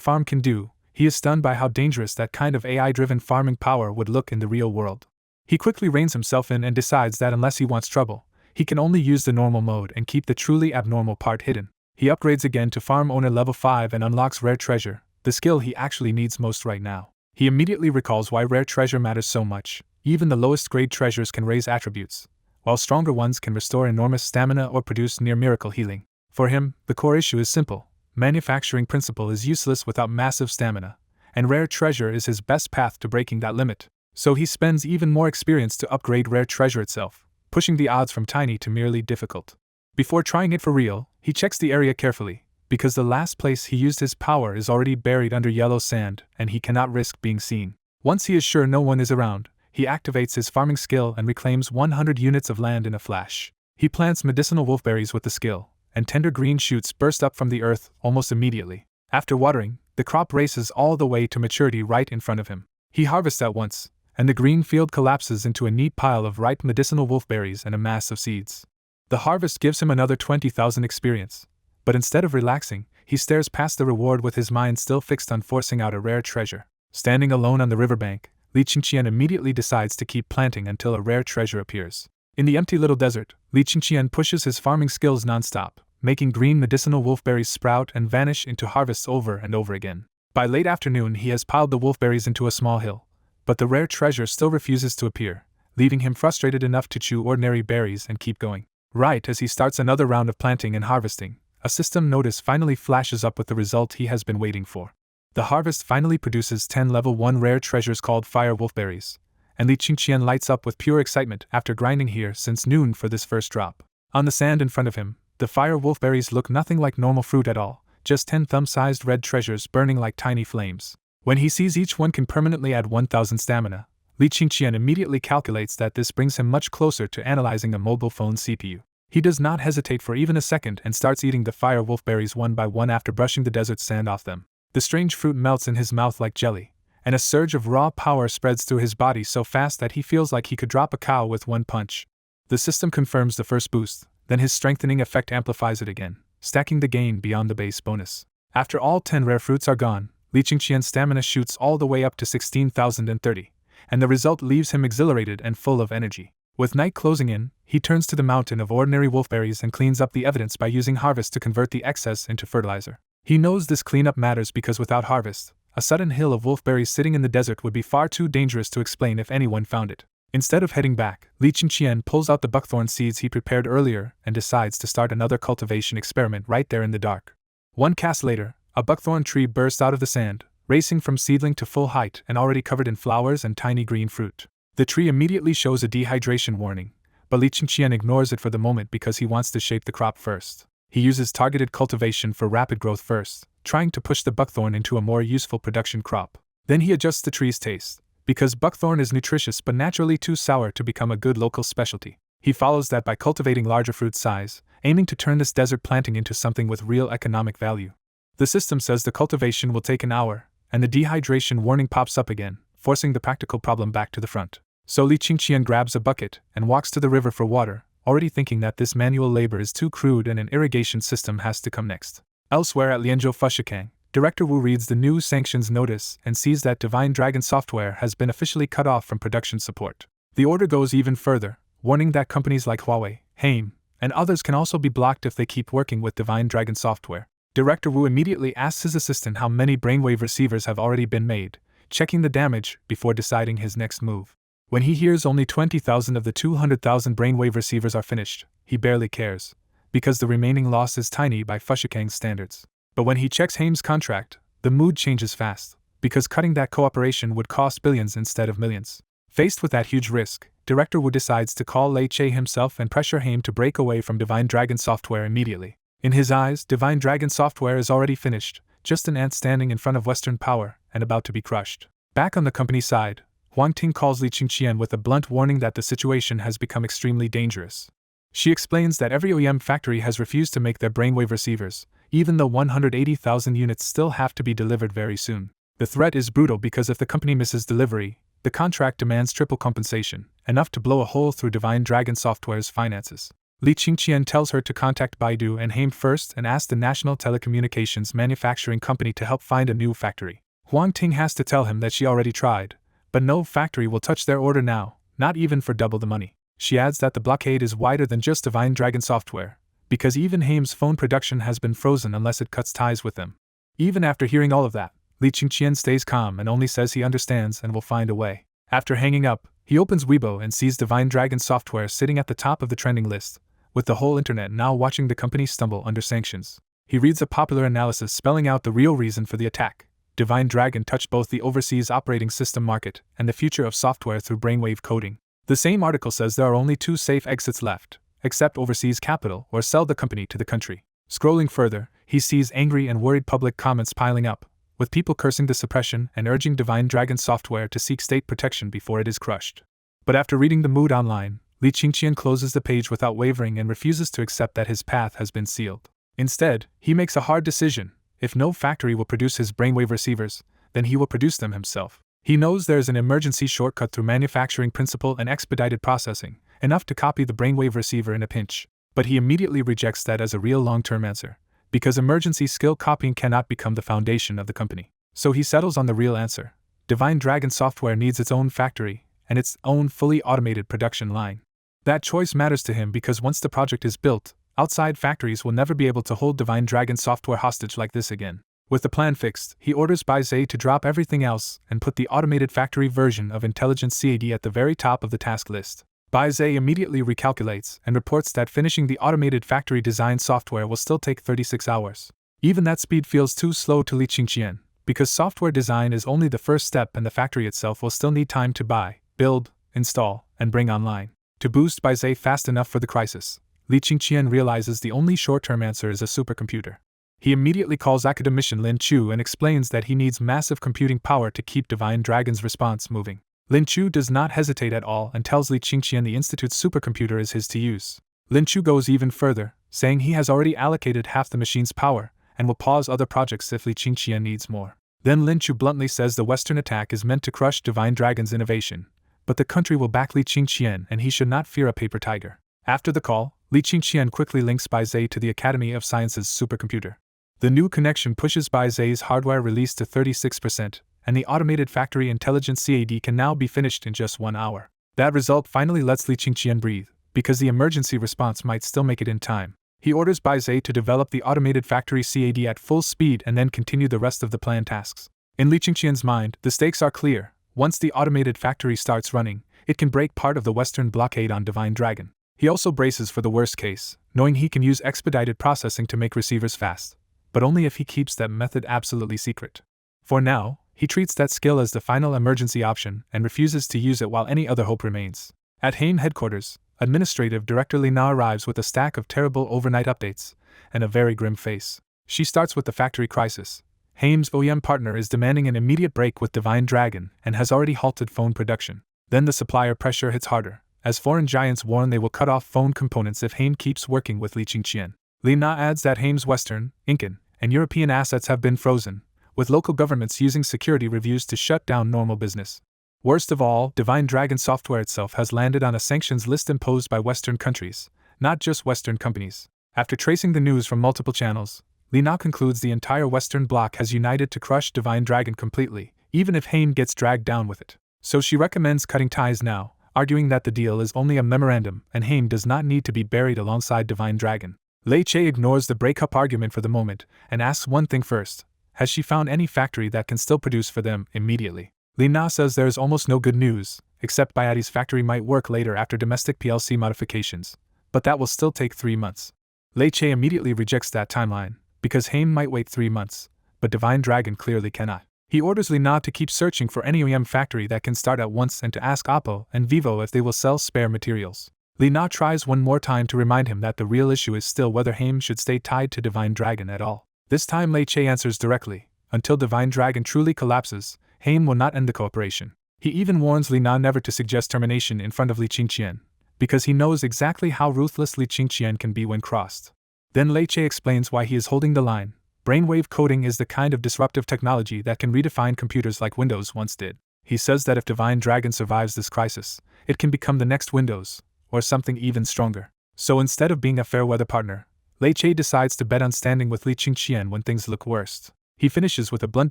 farm can do, he is stunned by how dangerous that kind of AI-driven farming power would look in the real world. He quickly reins himself in and decides that unless he wants trouble, he can only use the normal mode and keep the truly abnormal part hidden. He upgrades again to Farm Owner level 5 and unlocks Rare Treasure, the skill he actually needs most right now. He immediately recalls why Rare Treasure matters so much. Even the lowest grade treasures can raise attributes, while stronger ones can restore enormous stamina or produce near-miracle healing. For him, the core issue is simple. Manufacturing principle is useless without massive stamina, and Rare Treasure is his best path to breaking that limit. So he spends even more experience to upgrade Rare Treasure itself, pushing the odds from tiny to merely difficult. Before trying it for real, he checks the area carefully, because the last place he used his power is already buried under yellow sand and he cannot risk being seen. Once he is sure no one is around, he activates his farming skill and reclaims 100 units of land in a flash. He plants medicinal wolfberries with the skill, and tender green shoots burst up from the earth almost immediately. After watering, the crop races all the way to maturity right in front of him. He harvests at once, and the green field collapses into a neat pile of ripe medicinal wolfberries and a mass of seeds. The harvest gives him another 20,000 experience, but instead of relaxing, he stares past the reward with his mind still fixed on forcing out a rare treasure. Standing alone on the riverbank, Li Qingqian immediately decides to keep planting until a rare treasure appears. In the empty little desert, Li Qingqian pushes his farming skills non-stop, making green medicinal wolfberries sprout and vanish into harvests over and over again. By late afternoon he has piled the wolfberries into a small hill, but the rare treasure still refuses to appear, leaving him frustrated enough to chew ordinary berries and keep going. Right as he starts another round of planting and harvesting, a system notice finally flashes up with the result he has been waiting for. The harvest finally produces 10 level 1 rare treasures called fire wolfberries, and Li Qingqian lights up with pure excitement after grinding here since noon for this first drop. On the sand in front of him, the fire wolfberries look nothing like normal fruit at all, just 10 thumb-sized red treasures burning like tiny flames. When he sees each one can permanently add 1,000 stamina, Li Qingqian immediately calculates that this brings him much closer to analyzing a mobile phone CPU. He does not hesitate for even a second and starts eating the fire wolfberries one by one after brushing the desert sand off them. The strange fruit melts in his mouth like jelly, and a surge of raw power spreads through his body so fast that he feels like he could drop a cow with one punch. The system confirms the first boost, then his strengthening effect amplifies it again, stacking the gain beyond the base bonus. After all 10 rare fruits are gone, Li Qingqian's stamina shoots all the way up to 16,030. And the result leaves him exhilarated and full of energy. With night closing in, he turns to the mountain of ordinary wolfberries and cleans up the evidence by using harvest to convert the excess into fertilizer. He knows this cleanup matters because without harvest, a sudden hill of wolfberries sitting in the desert would be far too dangerous to explain if anyone found it. Instead of heading back, Li Qingqian pulls out the buckthorn seeds he prepared earlier and decides to start another cultivation experiment right there in the dark. One cast later, a buckthorn tree bursts out of the sand, racing from seedling to full height and already covered in flowers and tiny green fruit. The tree immediately shows a dehydration warning, but Li Qingqian ignores it for the moment because he wants to shape the crop first. He uses targeted cultivation for rapid growth first, trying to push the buckthorn into a more useful production crop. Then he adjusts the tree's taste, because buckthorn is nutritious but naturally too sour to become a good local specialty. He follows that by cultivating larger fruit size, aiming to turn this desert planting into something with real economic value. The system says the cultivation will take an hour, and the dehydration warning pops up again, forcing the practical problem back to the front. So Li Qingqian grabs a bucket and walks to the river for water, already thinking that this manual labor is too crude and an irrigation system has to come next. Elsewhere at Lianzhou Fushikang, Director Wu reads the new sanctions notice and sees that Divine Dragon software has been officially cut off from production support. The order goes even further, warning that companies like Huawei, Haim, and others can also be blocked if they keep working with Divine Dragon software. Director Wu immediately asks his assistant how many brainwave receivers have already been made, checking the damage before deciding his next move. When he hears only 20,000 of the 200,000 brainwave receivers are finished, he barely cares, because the remaining loss is tiny by Fushikang's standards. But when he checks Haim's contract, the mood changes fast, because cutting that cooperation would cost billions instead of millions. Faced with that huge risk, Director Wu decides to call Lei Che himself and pressure Haim to break away from Divine Dragon software immediately. In his eyes, Divine Dragon software is already finished, just an ant standing in front of Western power and about to be crushed. Back on the company side, Huang Ting calls Li Qingqian with a blunt warning that the situation has become extremely dangerous. She explains that every OEM factory has refused to make their brainwave receivers, even though 180,000 units still have to be delivered very soon. The threat is brutal because if the company misses delivery, the contract demands triple compensation, enough to blow a hole through Divine Dragon Software's finances. Li Qingqian tells her to contact Baidu and Haim first and ask the National Telecommunications Manufacturing Company to help find a new factory. Huang Ting has to tell him that she already tried, but no factory will touch their order now, not even for double the money. She adds that the blockade is wider than just Divine Dragon software, because even Haim's phone production has been frozen unless it cuts ties with them. Even after hearing all of that, Li Qingqian stays calm and only says he understands and will find a way. After hanging up, he opens Weibo and sees Divine Dragon software sitting at the top of the trending list, with the whole internet now watching the company stumble under sanctions. He reads a popular analysis spelling out the real reason for the attack. Divine Dragon touched both the overseas operating system market and the future of software through brainwave coding. The same article says there are only 2 safe exits left: accept overseas capital or sell the company to the country. Scrolling further, he sees angry and worried public comments piling up, with people cursing the suppression and urging Divine Dragon software to seek state protection before it is crushed. But after reading the mood online, Li Qingqian closes the page without wavering and refuses to accept that his path has been sealed. Instead, he makes a hard decision. If no factory will produce his brainwave receivers, then he will produce them himself. He knows there is an emergency shortcut through manufacturing principle and expedited processing, enough to copy the brainwave receiver in a pinch. But he immediately rejects that as a real long-term answer, because emergency skill copying cannot become the foundation of the company. So he settles on the real answer. Divine Dragon software needs its own factory and its own fully automated production line. That choice matters to him because once the project is built, outside factories will never be able to hold Divine Dragon software hostage like this again. With the plan fixed, he orders Bai Zhe to drop everything else and put the automated factory version of Intelligence CAD at the very top of the task list. Bai Zhe immediately recalculates and reports that finishing the automated factory design software will still take 36 hours. Even that speed feels too slow to Li Qingqian, because software design is only the first step and the factory itself will still need time to buy, build, install, and bring online. To boost Bai Zhe fast enough for the crisis, Li Qingqian realizes the only short-term answer is a supercomputer. He immediately calls academician Lin Chu and explains that he needs massive computing power to keep Divine Dragon's response moving. Lin Chu does not hesitate at all and tells Li Qingqian the institute's supercomputer is his to use. Lin Chu goes even further, saying he has already allocated half the machine's power and will pause other projects if Li Qingqian needs more. Then Lin Chu bluntly says the Western attack is meant to crush Divine Dragon's innovation, but the country will back Li Qingqian and he should not fear a paper tiger. After the call, Li Qingqian quickly links Bai Zhe to the Academy of Sciences supercomputer. The new connection pushes Bai Zhe's hardware release to 36%, and the automated factory intelligence CAD can now be finished in just 1 hour. That result finally lets Li Qingqian breathe, because the emergency response might still make it in time. He orders Bai Zhe to develop the automated factory CAD at full speed and then continue the rest of the planned tasks. In Li Qingqian's mind, the stakes are clear. Once the automated factory starts running, it can break part of the Western blockade on Divine Dragon. He also braces for the worst case, knowing he can use expedited processing to make receivers fast, but only if he keeps that method absolutely secret. For now, he treats that skill as the final emergency option and refuses to use it while any other hope remains. At Haim headquarters, Administrative Director Lina arrives with a stack of terrible overnight updates and a very grim face. She starts with the factory crisis. Haim's OEM partner is demanding an immediate break with Divine Dragon and has already halted phone production. Then the supplier pressure hits harder, as foreign giants warn they will cut off phone components if Haim keeps working with Li Qingqian. Lina adds that Haim's Western, Incan, and European assets have been frozen, with local governments using security reviews to shut down normal business. Worst of all, Divine Dragon software itself has landed on a sanctions list imposed by Western countries, not just Western companies. After tracing the news from multiple channels, Lina concludes the entire Western bloc has united to crush Divine Dragon completely, even if Haim gets dragged down with it. So she recommends cutting ties now, arguing that the deal is only a memorandum and Haim does not need to be buried alongside Divine Dragon. Lei Che ignores the breakup argument for the moment and asks one thing first: has she found any factory that can still produce for them immediately? Lina says there is almost no good news, except Bayati's factory might work later after domestic PLC modifications, but that will still take 3 months. Lei Che immediately rejects that timeline, because Haim might wait 3 months, but Divine Dragon clearly cannot. He orders Lina to keep searching for any OEM factory that can start at once and to ask Oppo and Vivo if they will sell spare materials. Lina tries one more time to remind him that the real issue is still whether Haim should stay tied to Divine Dragon at all. This time Lei Che answers directly: until Divine Dragon truly collapses, Haim will not end the cooperation. He even warns Lina never to suggest termination in front of Li Qingqian, because he knows exactly how ruthless Li Qingqian can be when crossed. Then Lei Che explains why he is holding the line. Brainwave coding is the kind of disruptive technology that can redefine computers like Windows once did. He says that if Divine Dragon survives this crisis, it can become the next Windows, or something even stronger. So instead of being a fair-weather partner, Lei Che decides to bet on standing with Li Qingqian when things look worst. He finishes with a blunt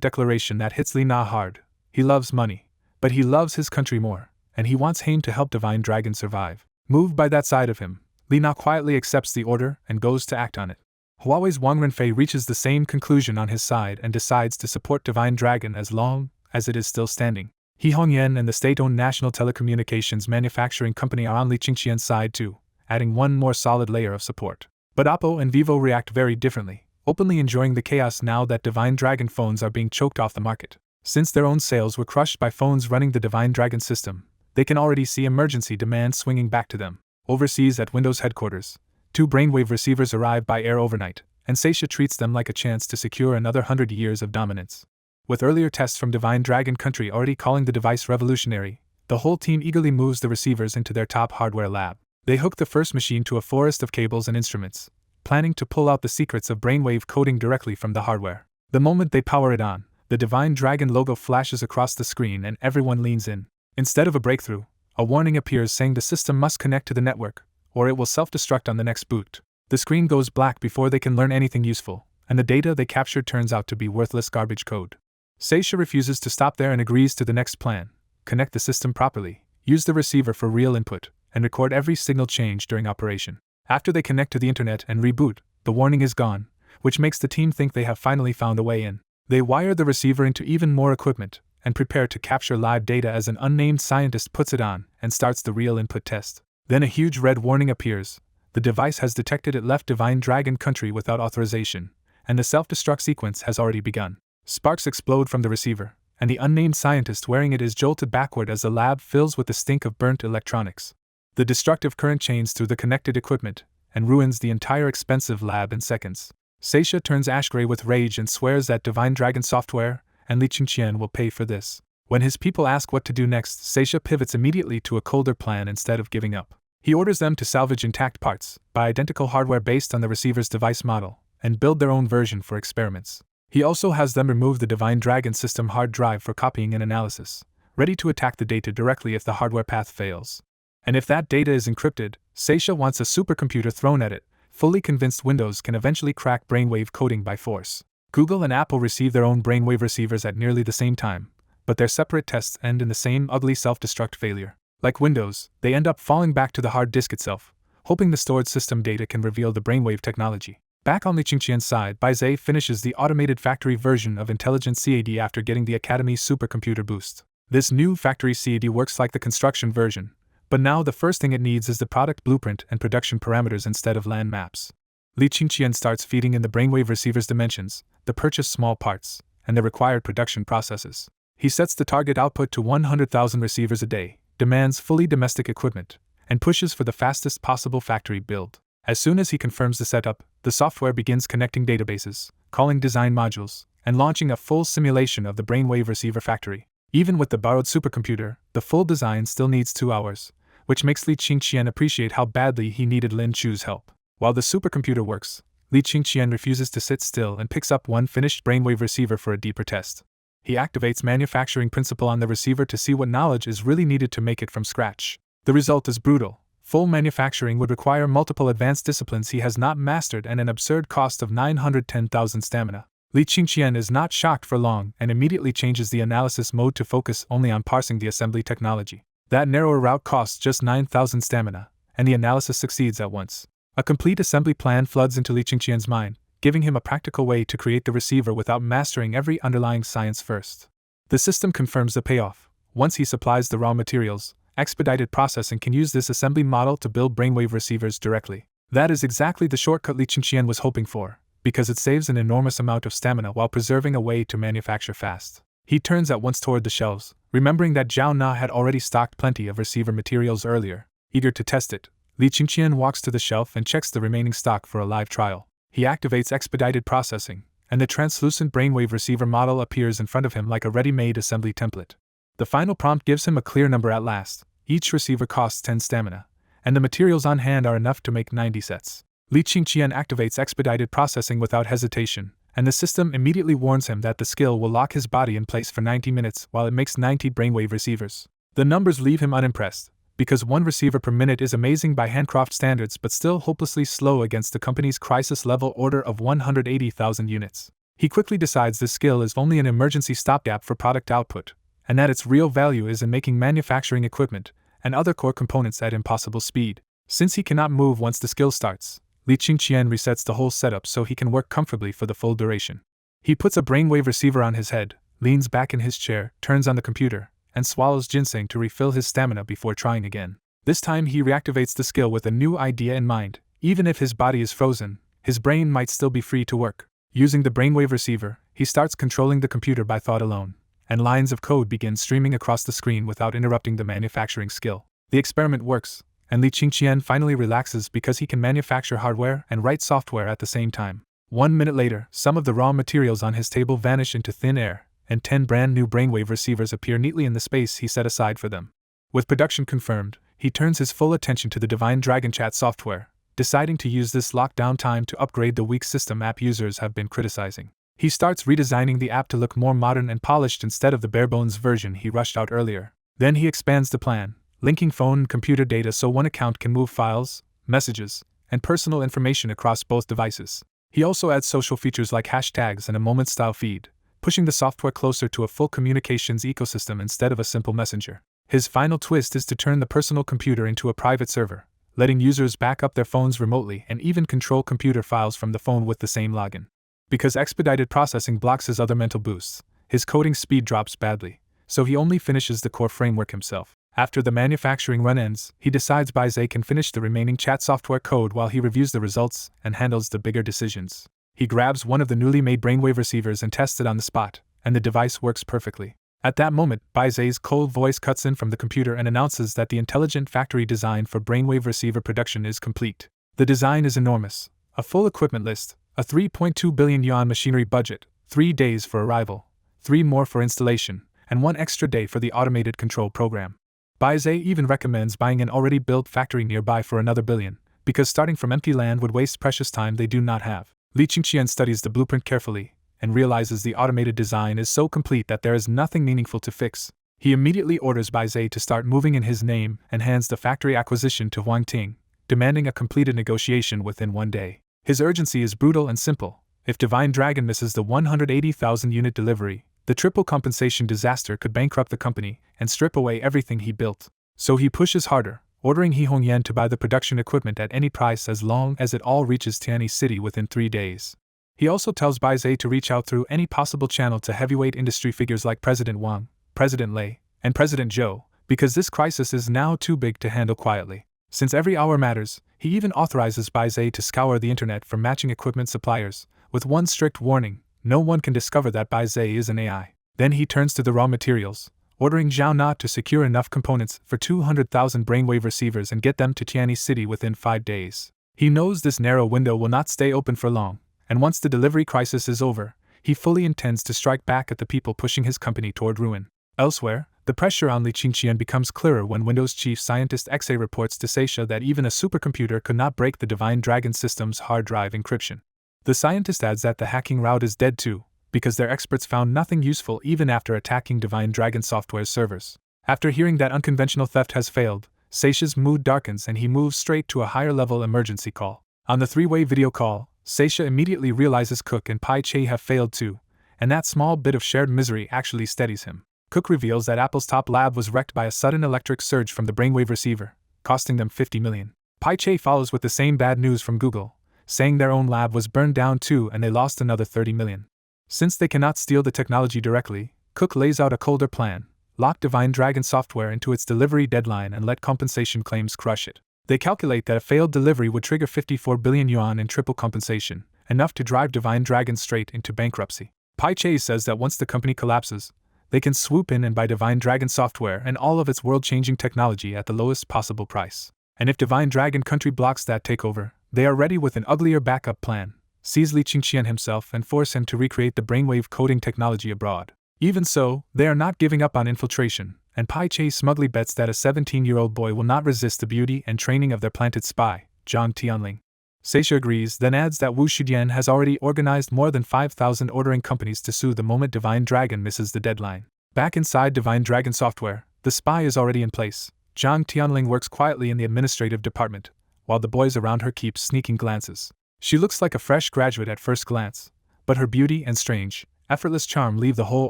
declaration that hits Lina hard. He loves money, but he loves his country more, and he wants Haim to help Divine Dragon survive. Moved by that side of him, Li Na quietly accepts the order and goes to act on it. Huawei's Wang Renfei reaches the same conclusion on his side and decides to support Divine Dragon as long as it is still standing. He Hongyan and the state-owned National Telecommunications Manufacturing Company are on Li Qingqian's side too, adding one more solid layer of support. But Oppo and Vivo react very differently, openly enjoying the chaos now that Divine Dragon phones are being choked off the market. Since their own sales were crushed by phones running the Divine Dragon system, they can already see emergency demand swinging back to them. Overseas at Windows headquarters, 2 brainwave receivers arrive by air overnight, and Seisha treats them like a chance to secure another 100 years of dominance. With earlier tests from Divine Dragon Country already calling the device revolutionary, the whole team eagerly moves the receivers into their top hardware lab. They hook the first machine to a forest of cables and instruments, planning to pull out the secrets of brainwave coding directly from the hardware. The moment they power it on, the Divine Dragon logo flashes across the screen and everyone leans in. Instead of a breakthrough, a warning appears saying the system must connect to the network, or it will self-destruct on the next boot. The screen goes black before they can learn anything useful, and the data they captured turns out to be worthless garbage code. Seisha refuses to stop there and agrees to the next plan: connect the system properly, use the receiver for real input, and record every signal change during operation. After they connect to the internet and reboot, the warning is gone, which makes the team think they have finally found a way in. They wire the receiver into even more equipment, and prepare to capture live data as an unnamed scientist puts it on and starts the real input test. Then a huge red warning appears. The device has detected it left Divine Dragon Country without authorization, and the self-destruct sequence has already begun. Sparks explode from the receiver, and the unnamed scientist wearing it is jolted backward as the lab fills with the stink of burnt electronics. The destructive current chains through the connected equipment and ruins the entire expensive lab in seconds. Seisha turns ash-gray with rage and swears that Divine Dragon software and Li Qingqian will pay for this. When his people ask what to do next, Seisha pivots immediately to a colder plan instead of giving up. He orders them to salvage intact parts, buy identical hardware based on the receiver's device model, and build their own version for experiments. He also has them remove the Divine Dragon system hard drive for copying and analysis, ready to attack the data directly if the hardware path fails. And if that data is encrypted, Seisha wants a supercomputer thrown at it, fully convinced Windows can eventually crack brainwave coding by force. Google and Apple receive their own brainwave receivers at nearly the same time, but their separate tests end in the same ugly self-destruct failure. Like Windows, they end up falling back to the hard disk itself, hoping the stored system data can reveal the brainwave technology. Back on Li Qingqian's side, Baizhe finishes the automated factory version of Intelligent CAD after getting the Academy's supercomputer boost. This new factory CAD works like the construction version, but now the first thing it needs is the product blueprint and production parameters instead of land maps. Li Qingqian starts feeding in the brainwave receiver's dimensions, the purchased small parts, and the required production processes. He sets the target output to 100,000 receivers a day, demands fully domestic equipment, and pushes for the fastest possible factory build. As soon as he confirms the setup, the software begins connecting databases, calling design modules, and launching a full simulation of the brainwave receiver factory. Even with the borrowed supercomputer, the full design still needs 2 hours, which makes Li Qingqian appreciate how badly he needed Lin Chu's help. While the supercomputer works, Li Qingqian refuses to sit still and picks up one finished brainwave receiver for a deeper test. He activates manufacturing principle on the receiver to see what knowledge is really needed to make it from scratch. The result is brutal. Full manufacturing would require multiple advanced disciplines he has not mastered and an absurd cost of 910,000 stamina. Li Qingqian is not shocked for long and immediately changes the analysis mode to focus only on parsing the assembly technology. That narrower route costs just 9,000 stamina, and the analysis succeeds at once. A complete assembly plan floods into Li Qingqian's mind, giving him a practical way to create the receiver without mastering every underlying science first. The system confirms the payoff. Once he supplies the raw materials, expedited processing can use this assembly model to build brainwave receivers directly. That is exactly the shortcut Li Qingqian was hoping for, because it saves an enormous amount of stamina while preserving a way to manufacture fast. He turns at once toward the shelves, remembering that Zhao Na had already stocked plenty of receiver materials earlier. Eager to test it, Li Qingqian walks to the shelf and checks the remaining stock for a live trial. He activates expedited processing, and the translucent brainwave receiver model appears in front of him like a ready-made assembly template. The final prompt gives him a clear number at last. Each receiver costs 10 stamina, and the materials on hand are enough to make 90 sets. Li Qingqian activates expedited processing without hesitation, and the system immediately warns him that the skill will lock his body in place for 90 minutes while it makes 90 brainwave receivers. The numbers leave him unimpressed, because 1 receiver per minute is amazing by handcraft standards but still hopelessly slow against the company's crisis-level order of 180,000 units. He quickly decides this skill is only an emergency stopgap for product output, and that its real value is in making manufacturing equipment and other core components at impossible speed. Since he cannot move once the skill starts, Li Qingqian resets the whole setup so he can work comfortably for the full duration. He puts a brainwave receiver on his head, leans back in his chair, turns on the computer, and swallows ginseng to refill his stamina before trying again. This time he reactivates the skill with a new idea in mind. Even if his body is frozen, his brain might still be free to work. Using the brainwave receiver, he starts controlling the computer by thought alone, and lines of code begin streaming across the screen without interrupting the manufacturing skill. The experiment works, and Li Qingqian finally relaxes because he can manufacture hardware and write software at the same time. 1 minute later, some of the raw materials on his table vanish into thin air, and 10 brand new brainwave receivers appear neatly in the space he set aside for them. With production confirmed, he turns his full attention to the Divine Dragon Chat software, deciding to use this lockdown time to upgrade the weak system app users have been criticizing. He starts redesigning the app to look more modern and polished instead of the bare-bones version he rushed out earlier. Then he expands the plan, linking phone and computer data so one account can move files, messages, and personal information across both devices. He also adds social features like hashtags and a moment-style feed, pushing the software closer to a full communications ecosystem instead of a simple messenger. His final twist is to turn the personal computer into a private server, letting users back up their phones remotely and even control computer files from the phone with the same login. Because expedited processing blocks his other mental boosts, his coding speed drops badly, so he only finishes the core framework himself. After the manufacturing run ends, he decides Baizé can finish the remaining chat software code while he reviews the results and handles the bigger decisions. He grabs one of the newly made brainwave receivers and tests it on the spot, and the device works perfectly. At that moment, Baizé's cold voice cuts in from the computer and announces that the intelligent factory design for brainwave receiver production is complete. The design is enormous: a full equipment list, a 3.2 billion yuan machinery budget, 3 days for arrival, 3 more for installation, and 1 extra day for the automated control program. Baizé even recommends buying an already built factory nearby for another billion, because starting from empty land would waste precious time they do not have. Li Qingqian studies the blueprint carefully, and realizes the automated design is so complete that there is nothing meaningful to fix. He immediately orders Baizé to start moving in his name and hands the factory acquisition to Huang Ting, demanding a completed negotiation within 1 day. His urgency is brutal and simple. If Divine Dragon misses the 180,000 unit delivery, the triple compensation disaster could bankrupt the company and strip away everything he built. So he pushes harder, ordering He Hongyan to buy the production equipment at any price as long as it all reaches Tianyi City within 3 days. He also tells Baizé to reach out through any possible channel to heavyweight industry figures like President Wang, President Lei, and President Zhou, because this crisis is now too big to handle quietly. Since every hour matters, he even authorizes Baizé to scour the internet for matching equipment suppliers, with one strict warning: no one can discover that Baizé is an AI. Then he turns to the raw materials, ordering Zhao Na to secure enough components for 200,000 brainwave receivers and get them to Tianyi City within 5 days. He knows this narrow window will not stay open for long, and once the delivery crisis is over, he fully intends to strike back at the people pushing his company toward ruin. Elsewhere, the pressure on Li Qingqian becomes clearer when Windows chief scientist XA reports to Seisha that even a supercomputer could not break the Divine Dragon system's hard drive encryption. The scientist adds that the hacking route is dead too, because their experts found nothing useful even after attacking Divine Dragon Software's servers. After hearing that unconventional theft has failed, Seisha's mood darkens and he moves straight to a higher-level emergency call. On the 3-way video call, Seisha immediately realizes Cook and Pai Che have failed too, and that small bit of shared misery actually steadies him. Cook reveals that Apple's top lab was wrecked by a sudden electric surge from the brainwave receiver, costing them 50 million. Pai Che follows with the same bad news from Google, saying their own lab was burned down too and they lost another 30 million. Since they cannot steal the technology directly, Cook lays out a colder plan: lock Divine Dragon software into its delivery deadline and let compensation claims crush it. They calculate that a failed delivery would trigger 54 billion yuan in triple compensation, enough to drive Divine Dragon straight into bankruptcy. Pai Che says that once the company collapses, they can swoop in and buy Divine Dragon software and all of its world-changing technology at the lowest possible price. And if Divine Dragon country blocks that takeover, they are ready with an uglier backup plan: seize Li Qingqian himself and force him to recreate the brainwave coding technology abroad. Even so, they are not giving up on infiltration, and Pai Che smugly bets that a 17-year-old boy will not resist the beauty and training of their planted spy, Zhang Tianling. Seisha agrees, then adds that Wu Shudian has already organized more than 5,000 ordering companies to sue the moment Divine Dragon misses the deadline. Back inside Divine Dragon software, the spy is already in place. Zhang Tianling works quietly in the administrative department, while the boys around her keep sneaking glances. She looks like a fresh graduate at first glance, but her beauty and strange, effortless charm leave the whole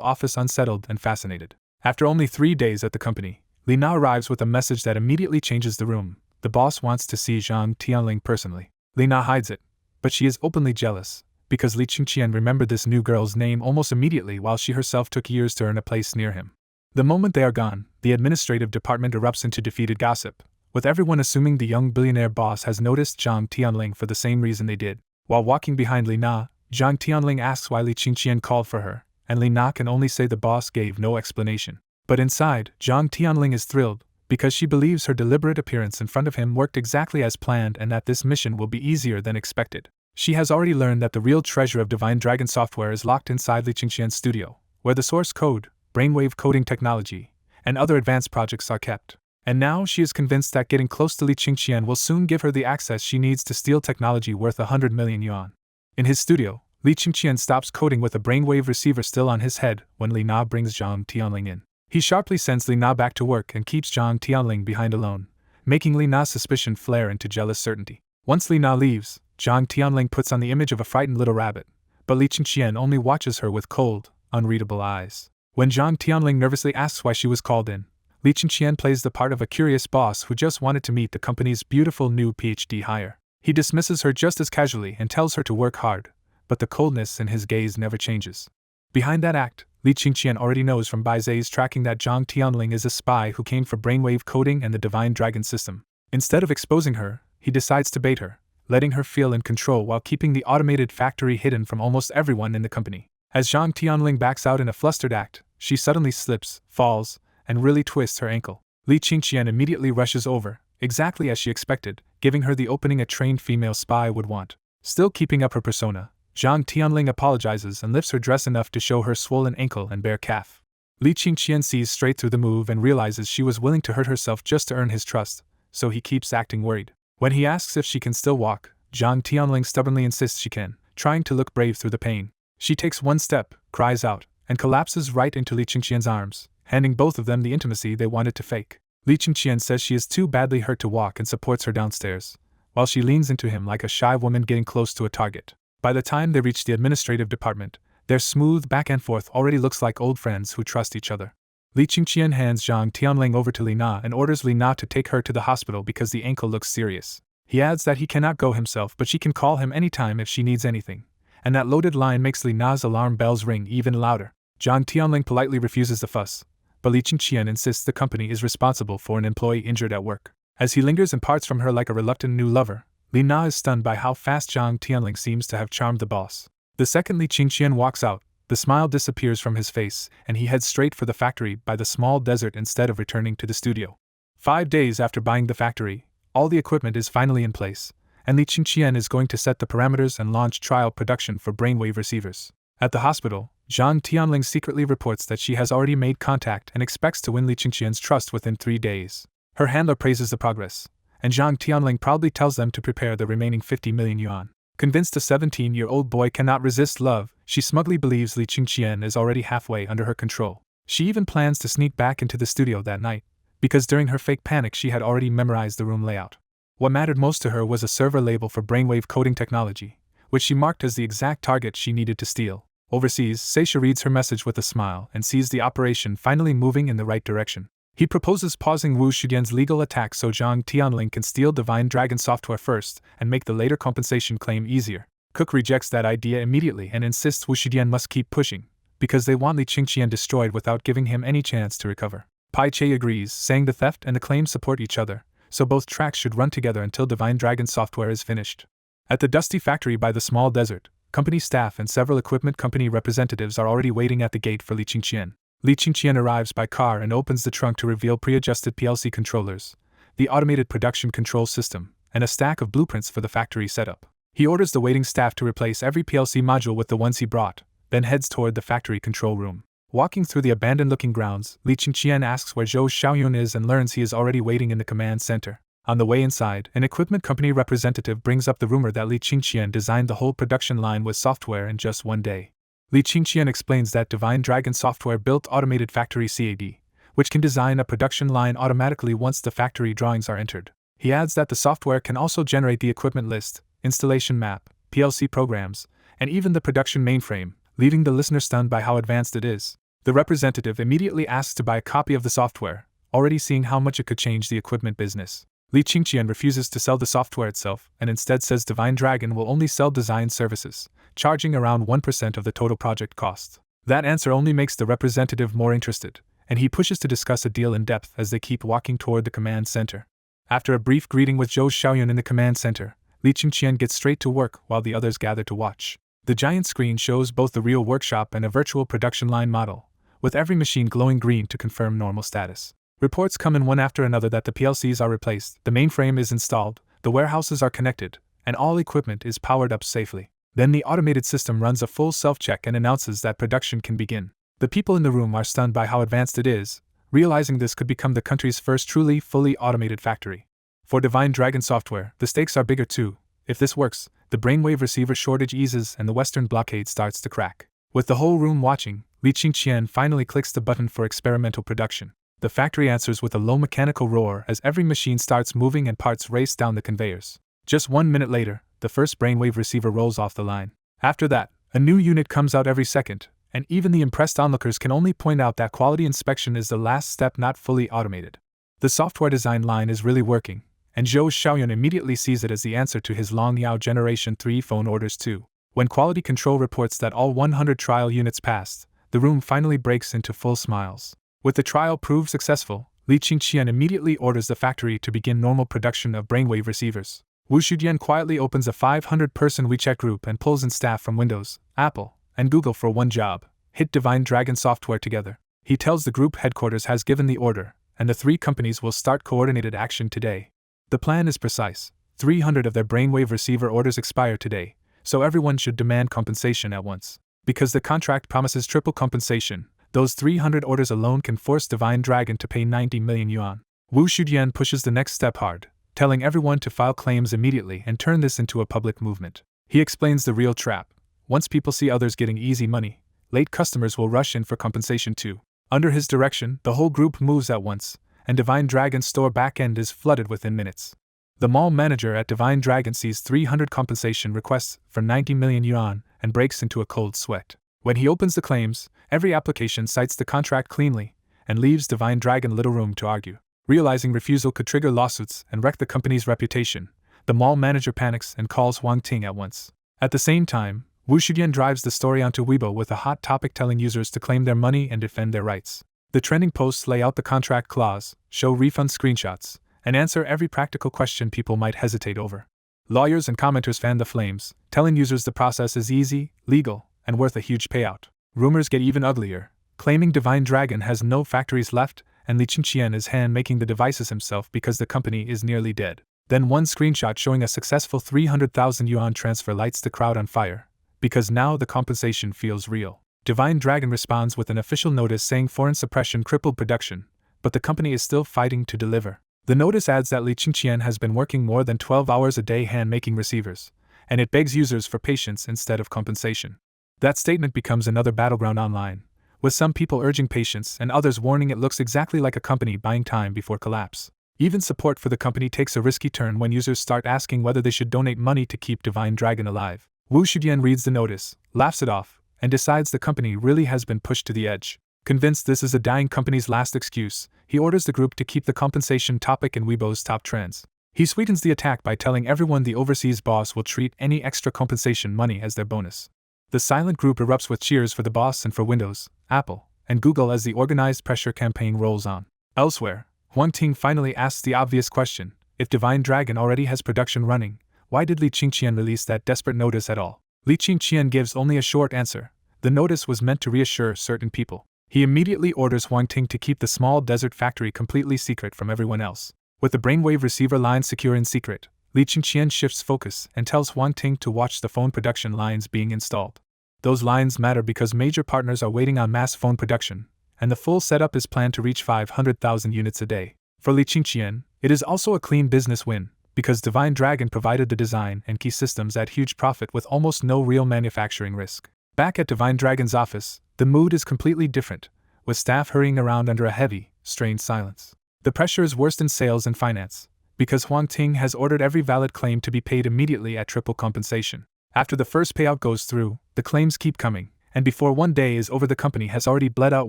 office unsettled and fascinated. After only 3 days at the company, Li Na arrives with a message that immediately changes the room. The boss wants to see Zhang Tianling personally. Li Na hides it, but she is openly jealous, because Li Qingqian remembered this new girl's name almost immediately while she herself took years to earn a place near him. The moment they are gone, the administrative department erupts into defeated gossip, with everyone assuming the young billionaire boss has noticed Zhang Tianling for the same reason they did. While walking behind Li Na, Zhang Tianling asks why Li Qingqian called for her, and Li Na can only say the boss gave no explanation. But inside, Zhang Tianling is thrilled, because she believes her deliberate appearance in front of him worked exactly as planned and that this mission will be easier than expected. She has already learned that the real treasure of Divine Dragon software is locked inside Li Qingqian's studio, where the source code, brainwave coding technology, and other advanced projects are kept. And now she is convinced that getting close to Li Qingqian will soon give her the access she needs to steal technology worth 100 million yuan. In his studio, Li Qingqian stops coding with a brainwave receiver still on his head when Li Na brings Zhang Tianling in. He sharply sends Li Na back to work and keeps Zhang Tianling behind alone, making Li Na's suspicion flare into jealous certainty. Once Li Na leaves, Zhang Tianling puts on the image of a frightened little rabbit, but Li Qingqian only watches her with cold, unreadable eyes. When Zhang Tianling nervously asks why she was called in, Li Qingqian plays the part of a curious boss who just wanted to meet the company's beautiful new PhD hire. He dismisses her just as casually and tells her to work hard, but the coldness in his gaze never changes. Behind that act, Li Qingqian already knows from Bai Zai's tracking that Zhang Tianling is a spy who came for brainwave coding and the Divine Dragon system. Instead of exposing her, he decides to bait her, letting her feel in control while keeping the automated factory hidden from almost everyone in the company. As Zhang Tianling backs out in a flustered act, she suddenly slips, falls, and really twists her ankle. Li Qingqian immediately rushes over, exactly as she expected, giving her the opening a trained female spy would want. Still keeping up her persona, Zhang Tianling apologizes and lifts her dress enough to show her swollen ankle and bare calf. Li Qingqian sees straight through the move and realizes she was willing to hurt herself just to earn his trust, so he keeps acting worried. When he asks if she can still walk, Zhang Tianling stubbornly insists she can, trying to look brave through the pain. She takes one step, cries out, and collapses right into Li Qingqian's arms, handing both of them the intimacy they wanted to fake. Li Qingqian says she is too badly hurt to walk and supports her downstairs, while she leans into him like a shy woman getting close to a target. By the time they reach the administrative department, their smooth back and forth already looks like old friends who trust each other. Li Qingqian hands Zhang Tianling over to Li Na and orders Li Na to take her to the hospital because the ankle looks serious. He adds that he cannot go himself but she can call him anytime if she needs anything, and that loaded line makes Li Na's alarm bells ring even louder. Zhang Tianling politely refuses the fuss, but Li Qingqian insists the company is responsible for an employee injured at work. As he lingers and parts from her like a reluctant new lover, Li Na is stunned by how fast Zhang Tianling seems to have charmed the boss. The second Li Qingqian walks out, the smile disappears from his face and he heads straight for the factory by the small desert instead of returning to the studio. 5 days after buying the factory, all the equipment is finally in place, and Li Qingqian is going to set the parameters and launch trial production for brainwave receivers. At the hospital, Zhang Tianling secretly reports that she has already made contact and expects to win Li Qingqian's trust within 3 days. Her handler praises the progress, and Zhang Tianling proudly tells them to prepare the remaining 50 million yuan. Convinced a 17-year-old boy cannot resist love, she smugly believes Li Qingqian is already halfway under her control. She even plans to sneak back into the studio that night, because during her fake panic she had already memorized the room layout. What mattered most to her was a server label for brainwave coding technology, which she marked as the exact target she needed to steal. Overseas, Seisha reads her message with a smile and sees the operation finally moving in the right direction. He proposes pausing Wu Shidian's legal attack so Zhang Tianling can steal Divine Dragon software first and make the later compensation claim easier. Cook rejects that idea immediately and insists Wu Shidian must keep pushing, because they want Li Qingqian destroyed without giving him any chance to recover. Pai Che agrees, saying the theft and the claim support each other, so both tracks should run together until Divine Dragon software is finished. At the dusty factory by the small desert, company staff and several equipment company representatives are already waiting at the gate for Li Qingqian. Li Qingqian arrives by car and opens the trunk to reveal pre-adjusted PLC controllers, the automated production control system, and a stack of blueprints for the factory setup. He orders the waiting staff to replace every PLC module with the ones he brought, then heads toward the factory control room. Walking through the abandoned-looking grounds, Li Qingqian asks where Zhou Xiaoyun is and learns he is already waiting in the command center. On the way inside, an equipment company representative brings up the rumor that Li Qingqian designed the whole production line with software in just 1 day. Li Qingqian explains that Divine Dragon software built automated factory CAD, which can design a production line automatically once the factory drawings are entered. He adds that the software can also generate the equipment list, installation map, PLC programs, and even the production mainframe, leaving the listener stunned by how advanced it is. The representative immediately asks to buy a copy of the software, already seeing how much it could change the equipment business. Li Qingqian refuses to sell the software itself and instead says Divine Dragon will only sell design services, charging around 1% of the total project cost. That answer only makes the representative more interested, and he pushes to discuss a deal in depth as they keep walking toward the command center. After a brief greeting with Zhou Xiaoyun in the command center, Li Qingqian gets straight to work while the others gather to watch. The giant screen shows both the real workshop and a virtual production line model, with every machine glowing green to confirm normal status. Reports come in one after another that the PLCs are replaced, the mainframe is installed, the warehouses are connected, and all equipment is powered up safely. Then the automated system runs a full self-check and announces that production can begin. The people in the room are stunned by how advanced it is, realizing this could become the country's first truly fully automated factory. For Divine Dragon software, the stakes are bigger too. If this works, the brainwave receiver shortage eases and the Western blockade starts to crack. With the whole room watching, Li Qingqian finally clicks the button for experimental production. The factory answers with a low mechanical roar as every machine starts moving and parts race down the conveyors. Just 1 minute later, the first brainwave receiver rolls off the line. After that, a new unit comes out every second, and even the impressed onlookers can only point out that quality inspection is the last step not fully automated. The software design line is really working, and Zhou Xiaoyun immediately sees it as the answer to his Long Yao Generation 3 phone orders too. When quality control reports that all 100 trial units passed, the room finally breaks into full smiles. With the trial proved successful, Li Qingqian immediately orders the factory to begin normal production of brainwave receivers. Wu Shudian quietly opens a 500-person WeChat group and pulls in staff from Windows, Apple, and Google for one job: hit Divine Dragon software together. He tells the group headquarters has given the order, and the 3 companies will start coordinated action today. The plan is precise. 300 of their brainwave receiver orders expire today, so everyone should demand compensation at once. Because the contract promises triple compensation, those 300 orders alone can force Divine Dragon to pay 90 million yuan. Wu Shudian pushes the next step hard, telling everyone to file claims immediately and turn this into a public movement. He explains the real trap. Once people see others getting easy money, late customers will rush in for compensation too. Under his direction, the whole group moves at once, and Divine Dragon's store back-end is flooded within minutes. The mall manager at Divine Dragon sees 300 compensation requests for 90 million yuan and breaks into a cold sweat. When he opens the claims, every application cites the contract cleanly and leaves Divine Dragon little room to argue. Realizing refusal could trigger lawsuits and wreck the company's reputation, the mall manager panics and calls Wang Ting at once. At the same time, Wu Shudian drives the story onto Weibo with a hot topic telling users to claim their money and defend their rights. The trending posts lay out the contract clause, show refund screenshots, and answer every practical question people might hesitate over. Lawyers and commenters fan the flames, telling users the process is easy, legal, and worth a huge payout. Rumors get even uglier, claiming Divine Dragon has no factories left, and Li Qingqian is hand-making the devices himself because the company is nearly dead. Then one screenshot showing a successful 300,000 yuan transfer lights the crowd on fire, because now the compensation feels real. Divine Dragon responds with an official notice saying foreign suppression crippled production, but the company is still fighting to deliver. The notice adds that Li Qingqian has been working more than 12 hours a day hand-making receivers, and it begs users for patience instead of compensation. That statement becomes another battleground online, with some people urging patience and others warning it looks exactly like a company buying time before collapse. Even support for the company takes a risky turn when users start asking whether they should donate money to keep Divine Dragon alive. Wu Shudian reads the notice, laughs it off, and decides the company really has been pushed to the edge. Convinced this is a dying company's last excuse, he orders the group to keep the compensation topic in Weibo's top trends. He sweetens the attack by telling everyone the overseas boss will treat any extra compensation money as their bonus. The silent group erupts with cheers for the boss and for Windows, Apple, and Google as the organized pressure campaign rolls on. Elsewhere, Huang Ting finally asks the obvious question: if Divine Dragon already has production running, why did Li Qingqian release that desperate notice at all? Li Qingqian gives only a short answer: the notice was meant to reassure certain people. He immediately orders Huang Ting to keep the small desert factory completely secret from everyone else. With the brainwave receiver line secure in secret, Li Qingqian shifts focus and tells Huang Ting to watch the phone production lines being installed. Those lines matter because major partners are waiting on mass phone production, and the full setup is planned to reach 500,000 units a day. For Li Qingqian, it is also a clean business win, because Divine Dragon provided the design and key systems at huge profit with almost no real manufacturing risk. Back at Divine Dragon's office, the mood is completely different, with staff hurrying around under a heavy, strained silence. The pressure is worst in sales and finance, because Huang Ting has ordered every valid claim to be paid immediately at triple compensation. After the first payout goes through, the claims keep coming, and before one day is over the company has already bled out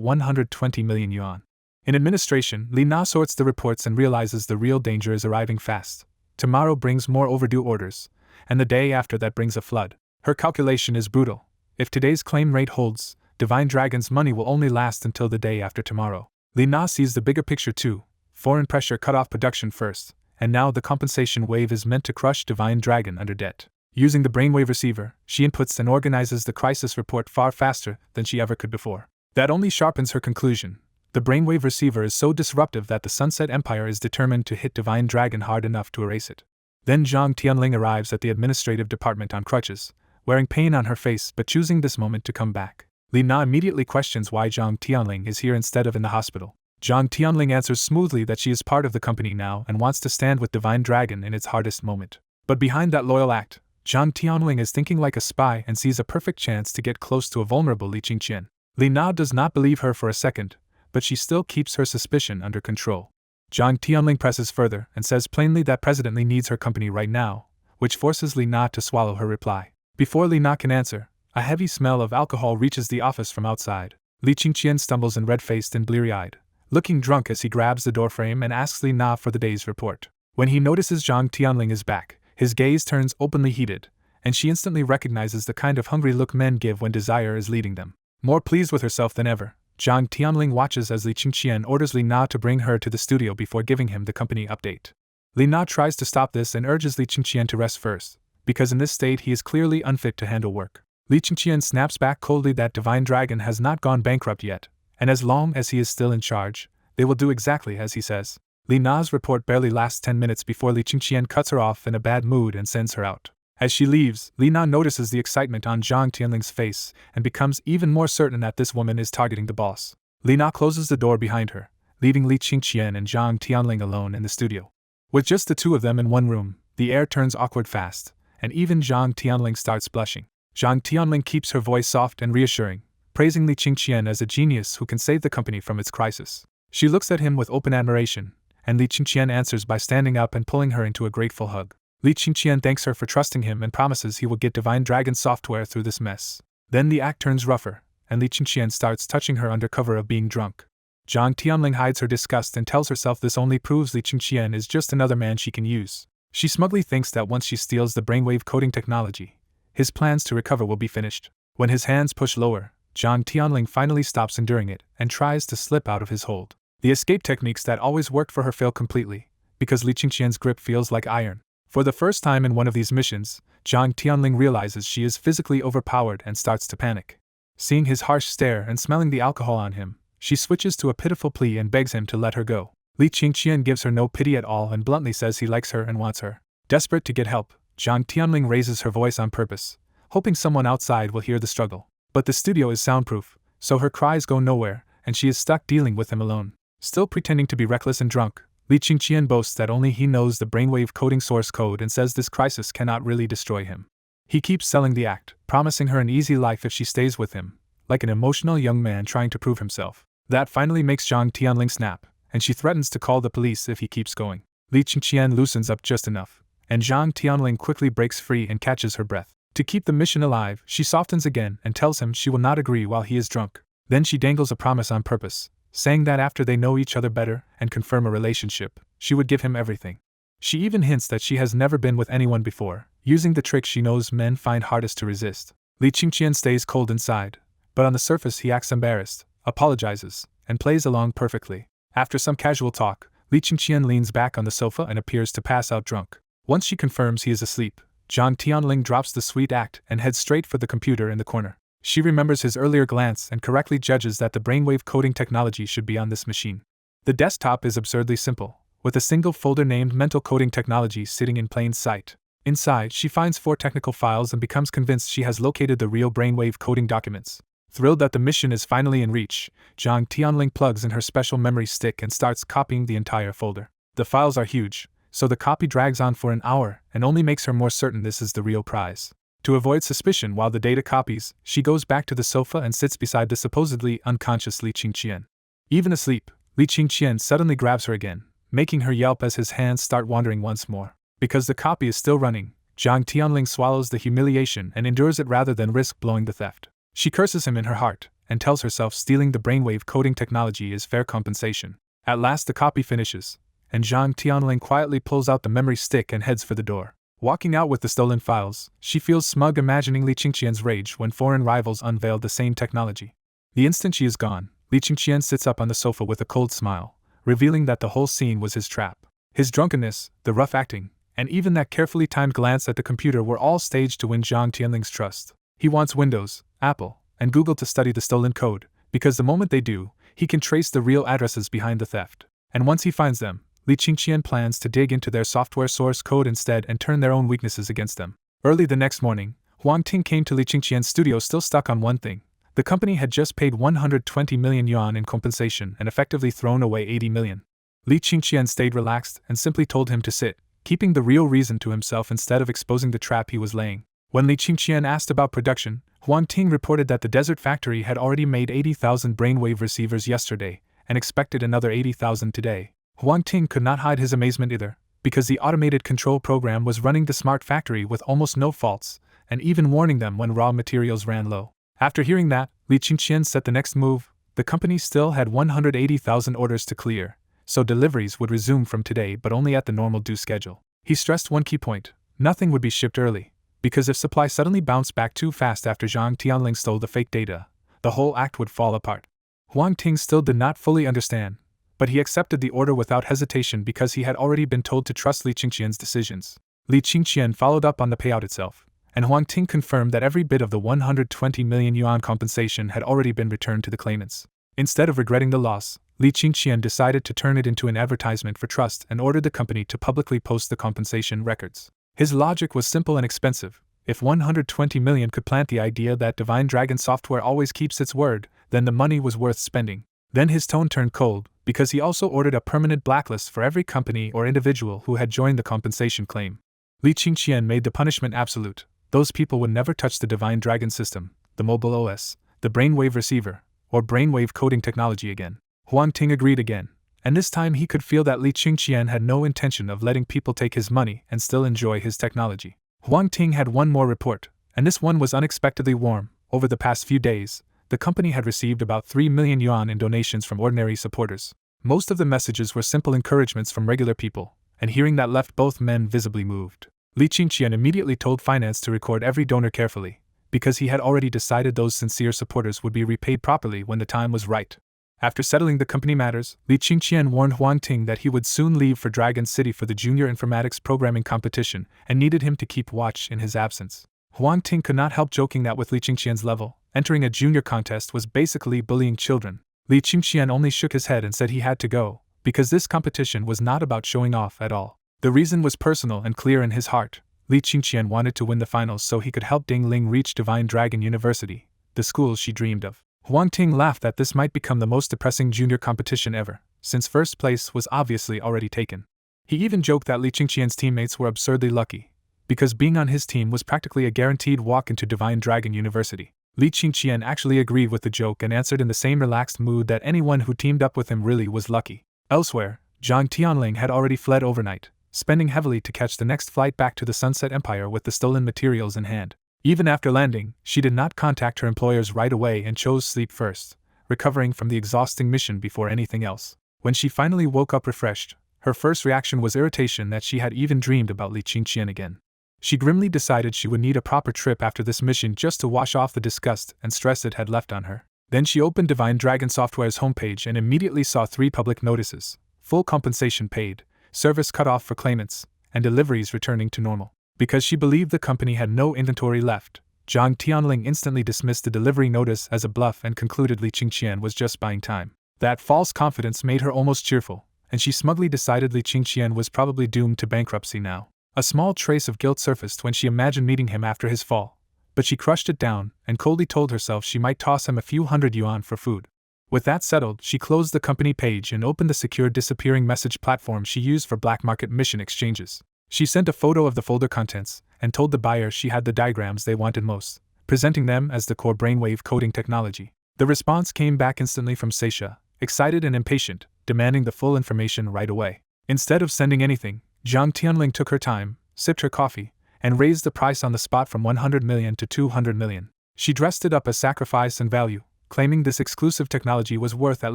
120 million yuan. In administration, Li Na sorts the reports and realizes the real danger is arriving fast. Tomorrow brings more overdue orders, and the day after that brings a flood. Her calculation is brutal. If today's claim rate holds, Divine Dragon's money will only last until the day after tomorrow. Li Na sees the bigger picture too. Foreign pressure cut off production first, and now the compensation wave is meant to crush Divine Dragon under debt. Using the brainwave receiver, she inputs and organizes the crisis report far faster than she ever could before. That only sharpens her conclusion. The brainwave receiver is so disruptive that the Sunset Empire is determined to hit Divine Dragon hard enough to erase it. Then Zhang Tianling arrives at the administrative department on crutches, wearing pain on her face but choosing this moment to come back. Li Na immediately questions why Zhang Tianling is here instead of in the hospital. Zhang Tianling answers smoothly that she is part of the company now and wants to stand with Divine Dragon in its hardest moment. But behind that loyal act, Zhang Tianling is thinking like a spy and sees a perfect chance to get close to a vulnerable Li Qingqian. Li Na does not believe her for a second, but she still keeps her suspicion under control. Zhang Tianling presses further and says plainly that President Li needs her company right now, which forces Li Na to swallow her reply. Before Li Na can answer, a heavy smell of alcohol reaches the office from outside. Li Qingqian stumbles in red-faced and bleary-eyed, looking drunk as he grabs the doorframe and asks Li Na for the day's report. When he notices Zhang Tianling is back, his gaze turns openly heated, and she instantly recognizes the kind of hungry look men give when desire is leading them. More pleased with herself than ever, Zhang Tianling watches as Li Qingqian orders Li Na to bring her to the studio before giving him the company update. Li Na tries to stop this and urges Li Qingqian to rest first, because in this state he is clearly unfit to handle work. Li Qingqian snaps back coldly that Divine Dragon has not gone bankrupt yet, and as long as he is still in charge, they will do exactly as he says. Li Na's report barely lasts 10 minutes before Li Qingqian cuts her off in a bad mood and sends her out. As she leaves, Li Na notices the excitement on Zhang Tianling's face and becomes even more certain that this woman is targeting the boss. Li Na closes the door behind her, leaving Li Qingqian and Zhang Tianling alone in the studio. With just the two of them in one room, the air turns awkward fast, and even Zhang Tianling starts blushing. Zhang Tianling keeps her voice soft and reassuring, praising Li Qingqian as a genius who can save the company from its crisis. She looks at him with open admiration, and Li Qingqian answers by standing up and pulling her into a grateful hug. Li Qingqian thanks her for trusting him and promises he will get Divine Dragon software through this mess. Then the act turns rougher, and Li Qingqian starts touching her under cover of being drunk. Zhang Tianling hides her disgust and tells herself this only proves Li Qingqian is just another man she can use. She smugly thinks that once she steals the brainwave coding technology, his plans to recover will be finished. When his hands push lower, Zhang Tianling finally stops enduring it and tries to slip out of his hold. The escape techniques that always worked for her fail completely, because Li Qingqian's grip feels like iron. For the first time in one of these missions, Zhang Tianling realizes she is physically overpowered and starts to panic. Seeing his harsh stare and smelling the alcohol on him, she switches to a pitiful plea and begs him to let her go. Li Qingqian gives her no pity at all and bluntly says he likes her and wants her. Desperate to get help, Zhang Tianling raises her voice on purpose, hoping someone outside will hear the struggle. But the studio is soundproof, so her cries go nowhere, and she is stuck dealing with him alone. Still pretending to be reckless and drunk, Li Qingqian boasts that only he knows the brainwave coding source code and says this crisis cannot really destroy him. He keeps selling the act, promising her an easy life if she stays with him, like an emotional young man trying to prove himself. That finally makes Zhang Tianling snap, and she threatens to call the police if he keeps going. Li Qingqian loosens up just enough, and Zhang Tianling quickly breaks free and catches her breath. To keep the mission alive, she softens again and tells him she will not agree while he is drunk. Then she dangles a promise on purpose, saying that after they know each other better and confirm a relationship, she would give him everything. She even hints that she has never been with anyone before, using the trick she knows men find hardest to resist. Li Qingqian stays cold inside, but on the surface he acts embarrassed, apologizes, and plays along perfectly. After some casual talk, Li Qingqian leans back on the sofa and appears to pass out drunk. Once she confirms he is asleep, Zhang Tianling drops the sweet act and heads straight for the computer in the corner. She remembers his earlier glance and correctly judges that the brainwave coding technology should be on this machine. The desktop is absurdly simple, with a single folder named Mental Coding Technology sitting in plain sight. Inside, she finds 4 technical files and becomes convinced she has located the real brainwave coding documents. Thrilled that the mission is finally in reach, Zhang Tianling plugs in her special memory stick and starts copying the entire folder. The files are huge, so the copy drags on for an hour and only makes her more certain this is the real prize. To avoid suspicion while the data copies, she goes back to the sofa and sits beside the supposedly unconscious Li Qingqian. Even asleep, Li Qingqian suddenly grabs her again, making her yelp as his hands start wandering once more. Because the copy is still running, Zhang Tianling swallows the humiliation and endures it rather than risk blowing the theft. She curses him in her heart, and tells herself stealing the brainwave coding technology is fair compensation. At last the copy finishes, and Zhang Tianling quietly pulls out the memory stick and heads for the door. Walking out with the stolen files, she feels smug imagining Li Qingqian's rage when foreign rivals unveiled the same technology. The instant she is gone, Li Qingqian sits up on the sofa with a cold smile, revealing that the whole scene was his trap. His drunkenness, the rough acting, and even that carefully timed glance at the computer were all staged to win Zhang Tianling's trust. He wants Windows, Apple, and Google to study the stolen code, because the moment they do, he can trace the real addresses behind the theft. And once he finds them, Li Qingqian plans to dig into their software source code instead and turn their own weaknesses against them. Early the next morning, Huang Ting came to Li Qingqian's studio still stuck on one thing. The company had just paid 120 million yuan in compensation and effectively thrown away 80 million. Li Qingqian stayed relaxed and simply told him to sit, keeping the real reason to himself instead of exposing the trap he was laying. When Li Qingqian asked about production, Huang Ting reported that the desert factory had already made 80,000 brainwave receivers yesterday and expected another 80,000 today. Huang Ting could not hide his amazement either, because the automated control program was running the smart factory with almost no faults, and even warning them when raw materials ran low. After hearing that, Li Qingqian set the next move. The company still had 180,000 orders to clear, so deliveries would resume from today but only at the normal due schedule. He stressed one key point: nothing would be shipped early, because if supply suddenly bounced back too fast after Zhang Tianling stole the fake data, the whole act would fall apart. Huang Ting still did not fully understand, but he accepted the order without hesitation because he had already been told to trust Li Qingqian's decisions. Li Qingqian followed up on the payout itself, and Huang Ting confirmed that every bit of the 120 million yuan compensation had already been returned to the claimants. Instead of regretting the loss, Li Qingqian decided to turn it into an advertisement for trust and ordered the company to publicly post the compensation records. His logic was simple and expensive. If 120 million could plant the idea that Divine Dragon software always keeps its word, then the money was worth spending. Then his tone turned cold, because he also ordered a permanent blacklist for every company or individual who had joined the compensation claim. Li Qingqian made the punishment absolute. Those people would never touch the Divine Dragon system, the mobile OS, the brainwave receiver, or brainwave coding technology again. Huang Ting agreed again, and this time he could feel that Li Qingqian had no intention of letting people take his money and still enjoy his technology. Huang Ting had one more report, and this one was unexpectedly warm. Over the past few days, the company had received about 3 million yuan in donations from ordinary supporters. Most of the messages were simple encouragements from regular people, and hearing that left both men visibly moved. Li Qingqian immediately told finance to record every donor carefully, because he had already decided those sincere supporters would be repaid properly when the time was right. After settling the company matters, Li Qingqian warned Huang Ting that he would soon leave for Dragon City for the junior informatics programming competition and needed him to keep watch in his absence. Huang Ting could not help joking that with Li Qingqian's level, entering a junior contest was basically bullying children. Li Qingqian only shook his head and said he had to go, because this competition was not about showing off at all. The reason was personal and clear in his heart. Li Qingqian wanted to win the finals so he could help Ding Ling reach Divine Dragon University, the school she dreamed of. Huang Ting laughed that this might become the most depressing junior competition ever, since first place was obviously already taken. He even joked that Li Qingqian's teammates were absurdly lucky, because being on his team was practically a guaranteed walk into Divine Dragon University. Li Qingqian actually agreed with the joke and answered in the same relaxed mood that anyone who teamed up with him really was lucky. Elsewhere, Zhang Tianling had already fled overnight, spending heavily to catch the next flight back to the Sunset Empire with the stolen materials in hand. Even after landing, she did not contact her employers right away and chose sleep first, recovering from the exhausting mission before anything else. When she finally woke up refreshed, her first reaction was irritation that she had even dreamed about Li Qingqian again. She grimly decided she would need a proper trip after this mission just to wash off the disgust and stress it had left on her. Then she opened Divine Dragon Software's homepage and immediately saw 3 public notices: full compensation paid, service cut off for claimants, and deliveries returning to normal. Because she believed the company had no inventory left, Zhang Tianling instantly dismissed the delivery notice as a bluff and concluded Li Qingqian was just buying time. That false confidence made her almost cheerful, and she smugly decided Li Qingqian was probably doomed to bankruptcy now. A small trace of guilt surfaced when she imagined meeting him after his fall, but she crushed it down and coldly told herself she might toss him a few hundred yuan for food. With that settled, she closed the company page and opened the secure disappearing message platform she used for black market mission exchanges. She sent a photo of the folder contents and told the buyer she had the diagrams they wanted most, presenting them as the core brainwave coding technology. The response came back instantly from Seisha, excited and impatient, demanding the full information right away. Instead of sending anything, Zhang Tianling took her time, sipped her coffee, and raised the price on the spot from 100 million to 200 million. She dressed it up as sacrifice and value, claiming this exclusive technology was worth at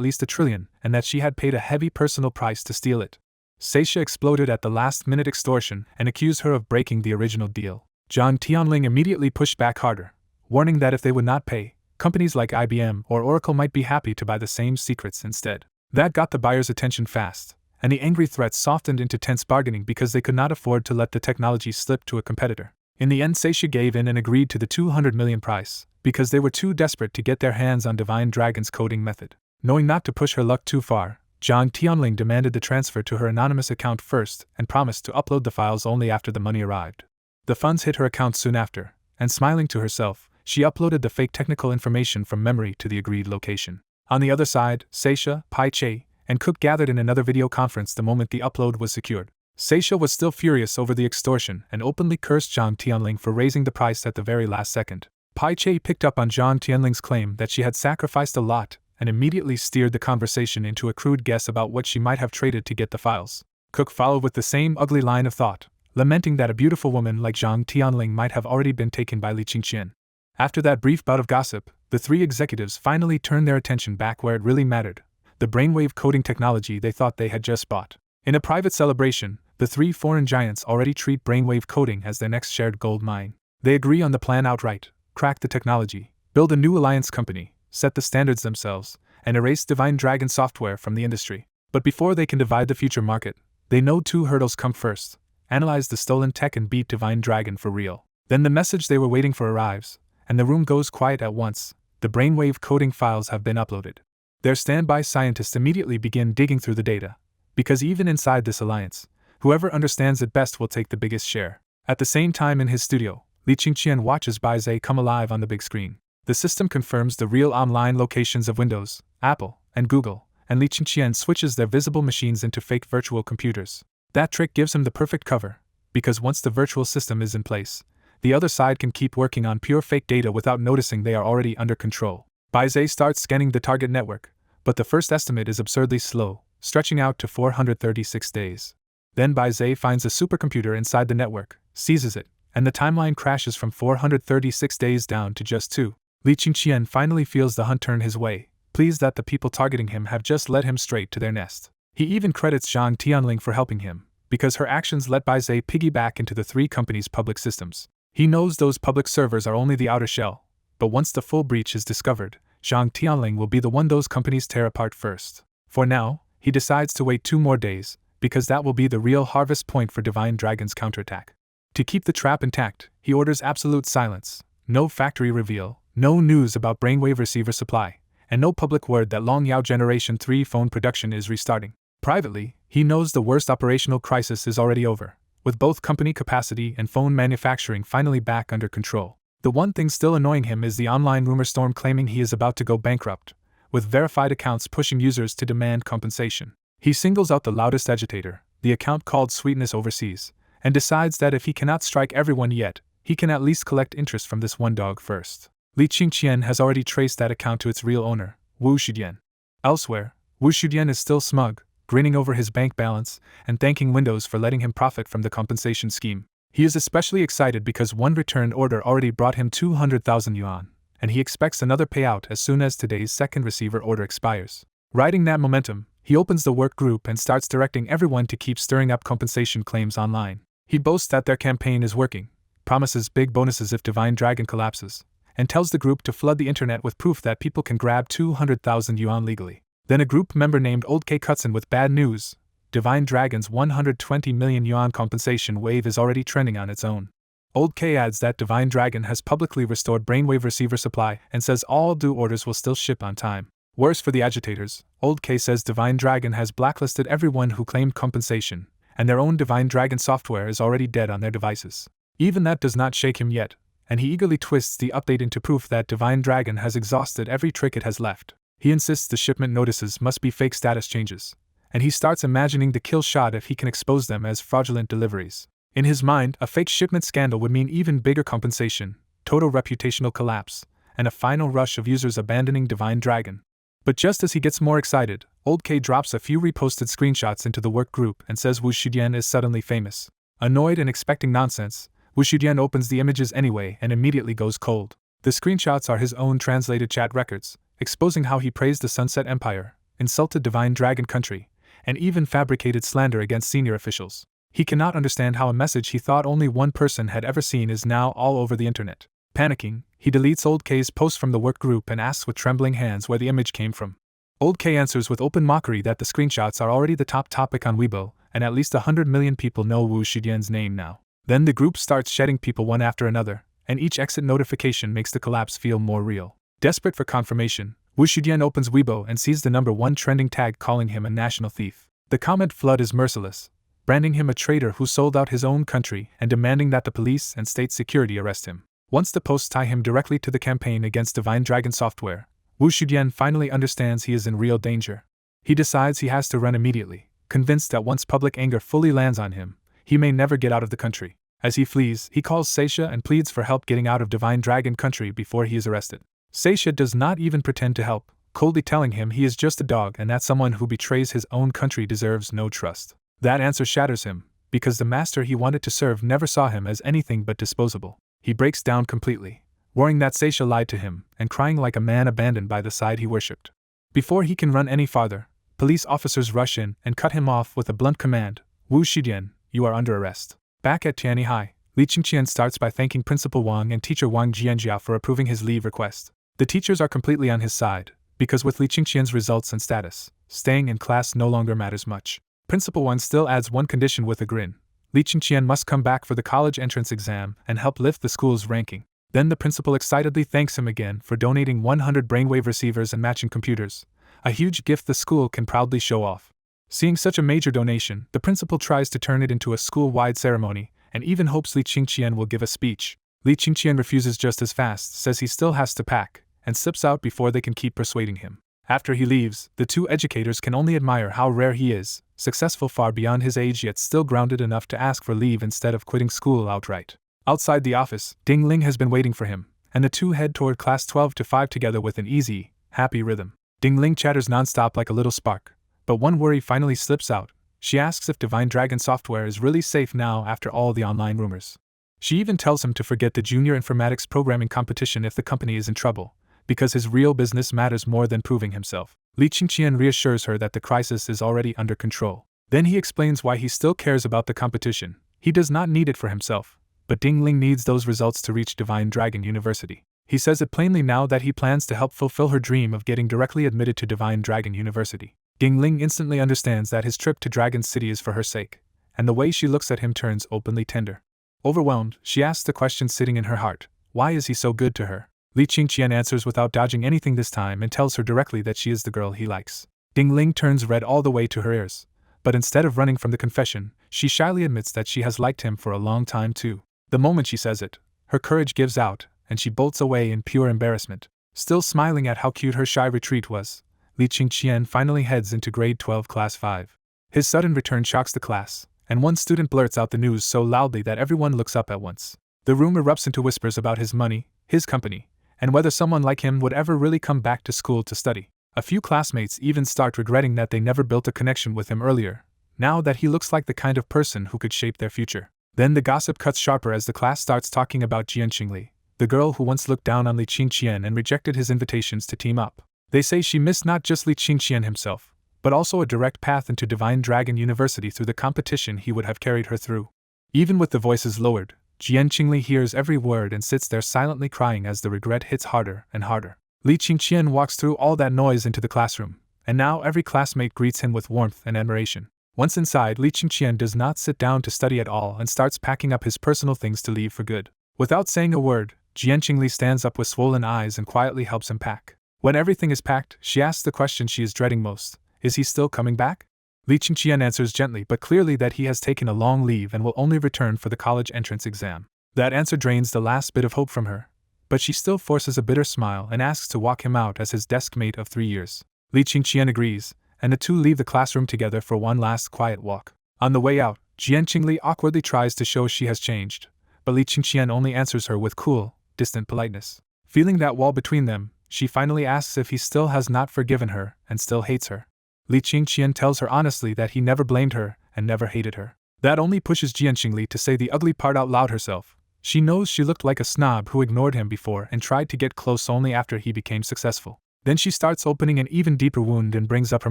least $1 trillion and that she had paid a heavy personal price to steal it. Seisha exploded at the last-minute extortion and accused her of breaking the original deal. Zhang Tianling immediately pushed back harder, warning that if they would not pay, companies like IBM or Oracle might be happy to buy the same secrets instead. That got the buyer's attention fast, and the angry threats softened into tense bargaining because they could not afford to let the technology slip to a competitor. In the end, Seisha gave in and agreed to the 200 million price, because they were too desperate to get their hands on Divine Dragon's coding method. Knowing not to push her luck too far, Zhang Tianling demanded the transfer to her anonymous account first and promised to upload the files only after the money arrived. The funds hit her account soon after, and smiling to herself, she uploaded the fake technical information from memory to the agreed location. On the other side, Seisha, Pai Che, and Cook gathered in another video conference the moment the upload was secured. Seisha was still furious over the extortion and openly cursed Zhang Tianling for raising the price at the very last second. Pai Che picked up on Zhang Tianling's claim that she had sacrificed a lot and immediately steered the conversation into a crude guess about what she might have traded to get the files. Cook followed with the same ugly line of thought, lamenting that a beautiful woman like Zhang Tianling might have already been taken by Li Qingqian. After that brief bout of gossip, the three executives finally turned their attention back where it really mattered, the brainwave coding technology they thought they had just bought. In a private celebration, the three foreign giants already treat brainwave coding as their next shared gold mine. They agree on the plan outright, crack the technology, build a new alliance company, set the standards themselves, and erase Divine Dragon software from the industry. But before they can divide the future market, they know two hurdles come first: analyze the stolen tech and beat Divine Dragon for real. Then the message they were waiting for arrives, and the room goes quiet at once. The brainwave coding files have been uploaded. Their standby scientists immediately begin digging through the data, because even inside this alliance, whoever understands it best will take the biggest share. At the same time in his studio, Li Qingqian watches Bai Zhe come alive on the big screen. The system confirms the real online locations of Windows, Apple, and Google, and Li Qingqian switches their visible machines into fake virtual computers. That trick gives him the perfect cover, because once the virtual system is in place, the other side can keep working on pure fake data without noticing they are already under control. Bai Zhe starts scanning the target network, but the first estimate is absurdly slow, stretching out to 436 days. Then Bai Zhe finds a supercomputer inside the network, seizes it, and the timeline crashes from 436 days down to just 2. Li Qingqian finally feels the hunt turn his way, pleased that the people targeting him have just led him straight to their nest. He even credits Zhang Tianling for helping him, because her actions let Bai Zhe piggyback into the three companies' public systems. He knows those public servers are only the outer shell, but once the full breach is discovered, Zhang Tianling will be the one those companies tear apart first. For now, he decides to wait 2 more days, because that will be the real harvest point for Divine Dragon's counterattack. To keep the trap intact, he orders absolute silence, no factory reveal, no news about brainwave receiver supply, and no public word that Long Yao Generation 3 phone production is restarting. Privately, he knows the worst operational crisis is already over, with both company capacity and phone manufacturing finally back under control. The one thing still annoying him is the online rumor storm claiming he is about to go bankrupt, with verified accounts pushing users to demand compensation. He singles out the loudest agitator, the account called Sweetness Overseas, and decides that if he cannot strike everyone yet, he can at least collect interest from this one dog first. Li Qingqian has already traced that account to its real owner, Wu Shudian. Elsewhere, Wu Shudian is still smug, grinning over his bank balance and thanking Windows for letting him profit from the compensation scheme. He is especially excited because one returned order already brought him 200,000 yuan, and he expects another payout as soon as today's second receiver order expires. Riding that momentum, he opens the work group and starts directing everyone to keep stirring up compensation claims online. He boasts that their campaign is working, promises big bonuses if Divine Dragon collapses, and tells the group to flood the internet with proof that people can grab 200,000 yuan legally. Then a group member named Old K cuts in with bad news. Divine Dragon's 120 million yuan compensation wave is already trending on its own. Old K adds that Divine Dragon has publicly restored brainwave receiver supply and says all due orders will still ship on time. Worse for the agitators, Old K says Divine Dragon has blacklisted everyone who claimed compensation, and their own Divine Dragon software is already dead on their devices. Even that does not shake him yet, and he eagerly twists the update into proof that Divine Dragon has exhausted every trick it has left. He insists the shipment notices must be fake status changes, and he starts imagining the kill shot if he can expose them as fraudulent deliveries. In his mind, a fake shipment scandal would mean even bigger compensation, total reputational collapse, and a final rush of users abandoning Divine Dragon. But just as he gets more excited, Old K drops a few reposted screenshots into the work group and says Wu Shudian is suddenly famous. Annoyed and expecting nonsense, Wu Shudian opens the images anyway and immediately goes cold. The screenshots are his own translated chat records, exposing how he praised the Sunset Empire, insulted Divine Dragon Country, and even fabricated slander against senior officials. He cannot understand how a message he thought only one person had ever seen is now all over the internet. Panicking, he deletes Old K's post from the work group and asks with trembling hands where the image came from. Old K answers with open mockery that the screenshots are already the top topic on Weibo, and at least 100 million people know Wu Shidian's name now. Then the group starts shedding people one after another, and each exit notification makes the collapse feel more real. Desperate for confirmation, Wu Shidian opens Weibo and sees the #1 trending tag calling him a national thief. The comment flood is merciless, branding him a traitor who sold out his own country and demanding that the police and state security arrest him. Once the posts tie him directly to the campaign against Divine Dragon Software, Wu Shidian finally understands he is in real danger. He decides he has to run immediately, convinced that once public anger fully lands on him, he may never get out of the country. As he flees, he calls Seisha and pleads for help getting out of Divine Dragon Country before he is arrested. Seisha does not even pretend to help, coldly telling him he is just a dog and that someone who betrays his own country deserves no trust. That answer shatters him, because the master he wanted to serve never saw him as anything but disposable. He breaks down completely, worrying that Seisha lied to him, and crying like a man abandoned by the side he worshipped. Before he can run any farther, police officers rush in and cut him off with a blunt command: Wu Shidian, you are under arrest. Back at Tianyi High, Li Qingqian starts by thanking Principal Wang and teacher Wang Jianjia for approving his leave request. The teachers are completely on his side, because with Li Qingqian's results and status, staying in class no longer matters much. Principal Wang still adds one condition with a grin: Li Qingqian must come back for the college entrance exam and help lift the school's ranking. Then the principal excitedly thanks him again for donating 100 brainwave receivers and matching computers, a huge gift the school can proudly show off. Seeing such a major donation, the principal tries to turn it into a school-wide ceremony, and even hopes Li Qingqian will give a speech. Li Qingqian refuses just as fast, says he still has to pack, and slips out before they can keep persuading him. After he leaves, the two educators can only admire how rare he is, successful far beyond his age yet still grounded enough to ask for leave instead of quitting school outright. Outside the office, Ding Ling has been waiting for him, and the two head toward class 12 to 5 together with an easy, happy rhythm. Ding Ling chatters nonstop like a little spark, but one worry finally slips out. She asks if Divine Dragon Software is really safe now after all the online rumors. She even tells him to forget the junior informatics programming competition if the company is in trouble, because his real business matters more than proving himself. Li Qingqian reassures her that the crisis is already under control. Then he explains why he still cares about the competition. He does not need it for himself, but Ding Ling needs those results to reach Divine Dragon University. He says it plainly now that he plans to help fulfill her dream of getting directly admitted to Divine Dragon University. Ding Ling instantly understands that his trip to Dragon City is for her sake, and the way she looks at him turns openly tender. Overwhelmed, she asks the question sitting in her heart: why is he so good to her? Li Qingqian answers without dodging anything this time and tells her directly that she is the girl he likes. Ding Ling turns red all the way to her ears, but instead of running from the confession, she shyly admits that she has liked him for a long time too. The moment she says it, her courage gives out, and she bolts away in pure embarrassment. Still smiling at how cute her shy retreat was, Li Qingqian finally heads into grade 12 class 5. His sudden return shocks the class, and one student blurts out the news so loudly that everyone looks up at once. The room erupts into whispers about his money, his company, and whether someone like him would ever really come back to school to study. A few classmates even start regretting that they never built a connection with him earlier, now that he looks like the kind of person who could shape their future. Then the gossip cuts sharper as the class starts talking about Jian Qingli, the girl who once looked down on Li Qingqian and rejected his invitations to team up. They say she missed not just Li Qingqian himself, but also a direct path into Divine Dragon University through the competition he would have carried her through. Even with the voices lowered, Jian Qingli hears every word and sits there silently crying as the regret hits harder and harder. Li Qingqian walks through all that noise into the classroom, and now every classmate greets him with warmth and admiration. Once inside, Li Qingqian does not sit down to study at all and starts packing up his personal things to leave for good. Without saying a word, Jian Qingli stands up with swollen eyes and quietly helps him pack. When everything is packed, she asks the question she is dreading most: is he still coming back? Li Qingqian answers gently but clearly that he has taken a long leave and will only return for the college entrance exam. That answer drains the last bit of hope from her, but she still forces a bitter smile and asks to walk him out as his desk mate of 3 years. Li Qingqian agrees, and the two leave the classroom together for one last quiet walk. On the way out, Jian Qingli awkwardly tries to show she has changed, but Li Qingqian only answers her with cool, distant politeness. Feeling that wall between them, she finally asks if he still has not forgiven her and still hates her. Li Qingqian tells her honestly that he never blamed her and never hated her. That only pushes Jian Qingli to say the ugly part out loud herself. She knows she looked like a snob who ignored him before and tried to get close only after he became successful. Then she starts opening an even deeper wound and brings up her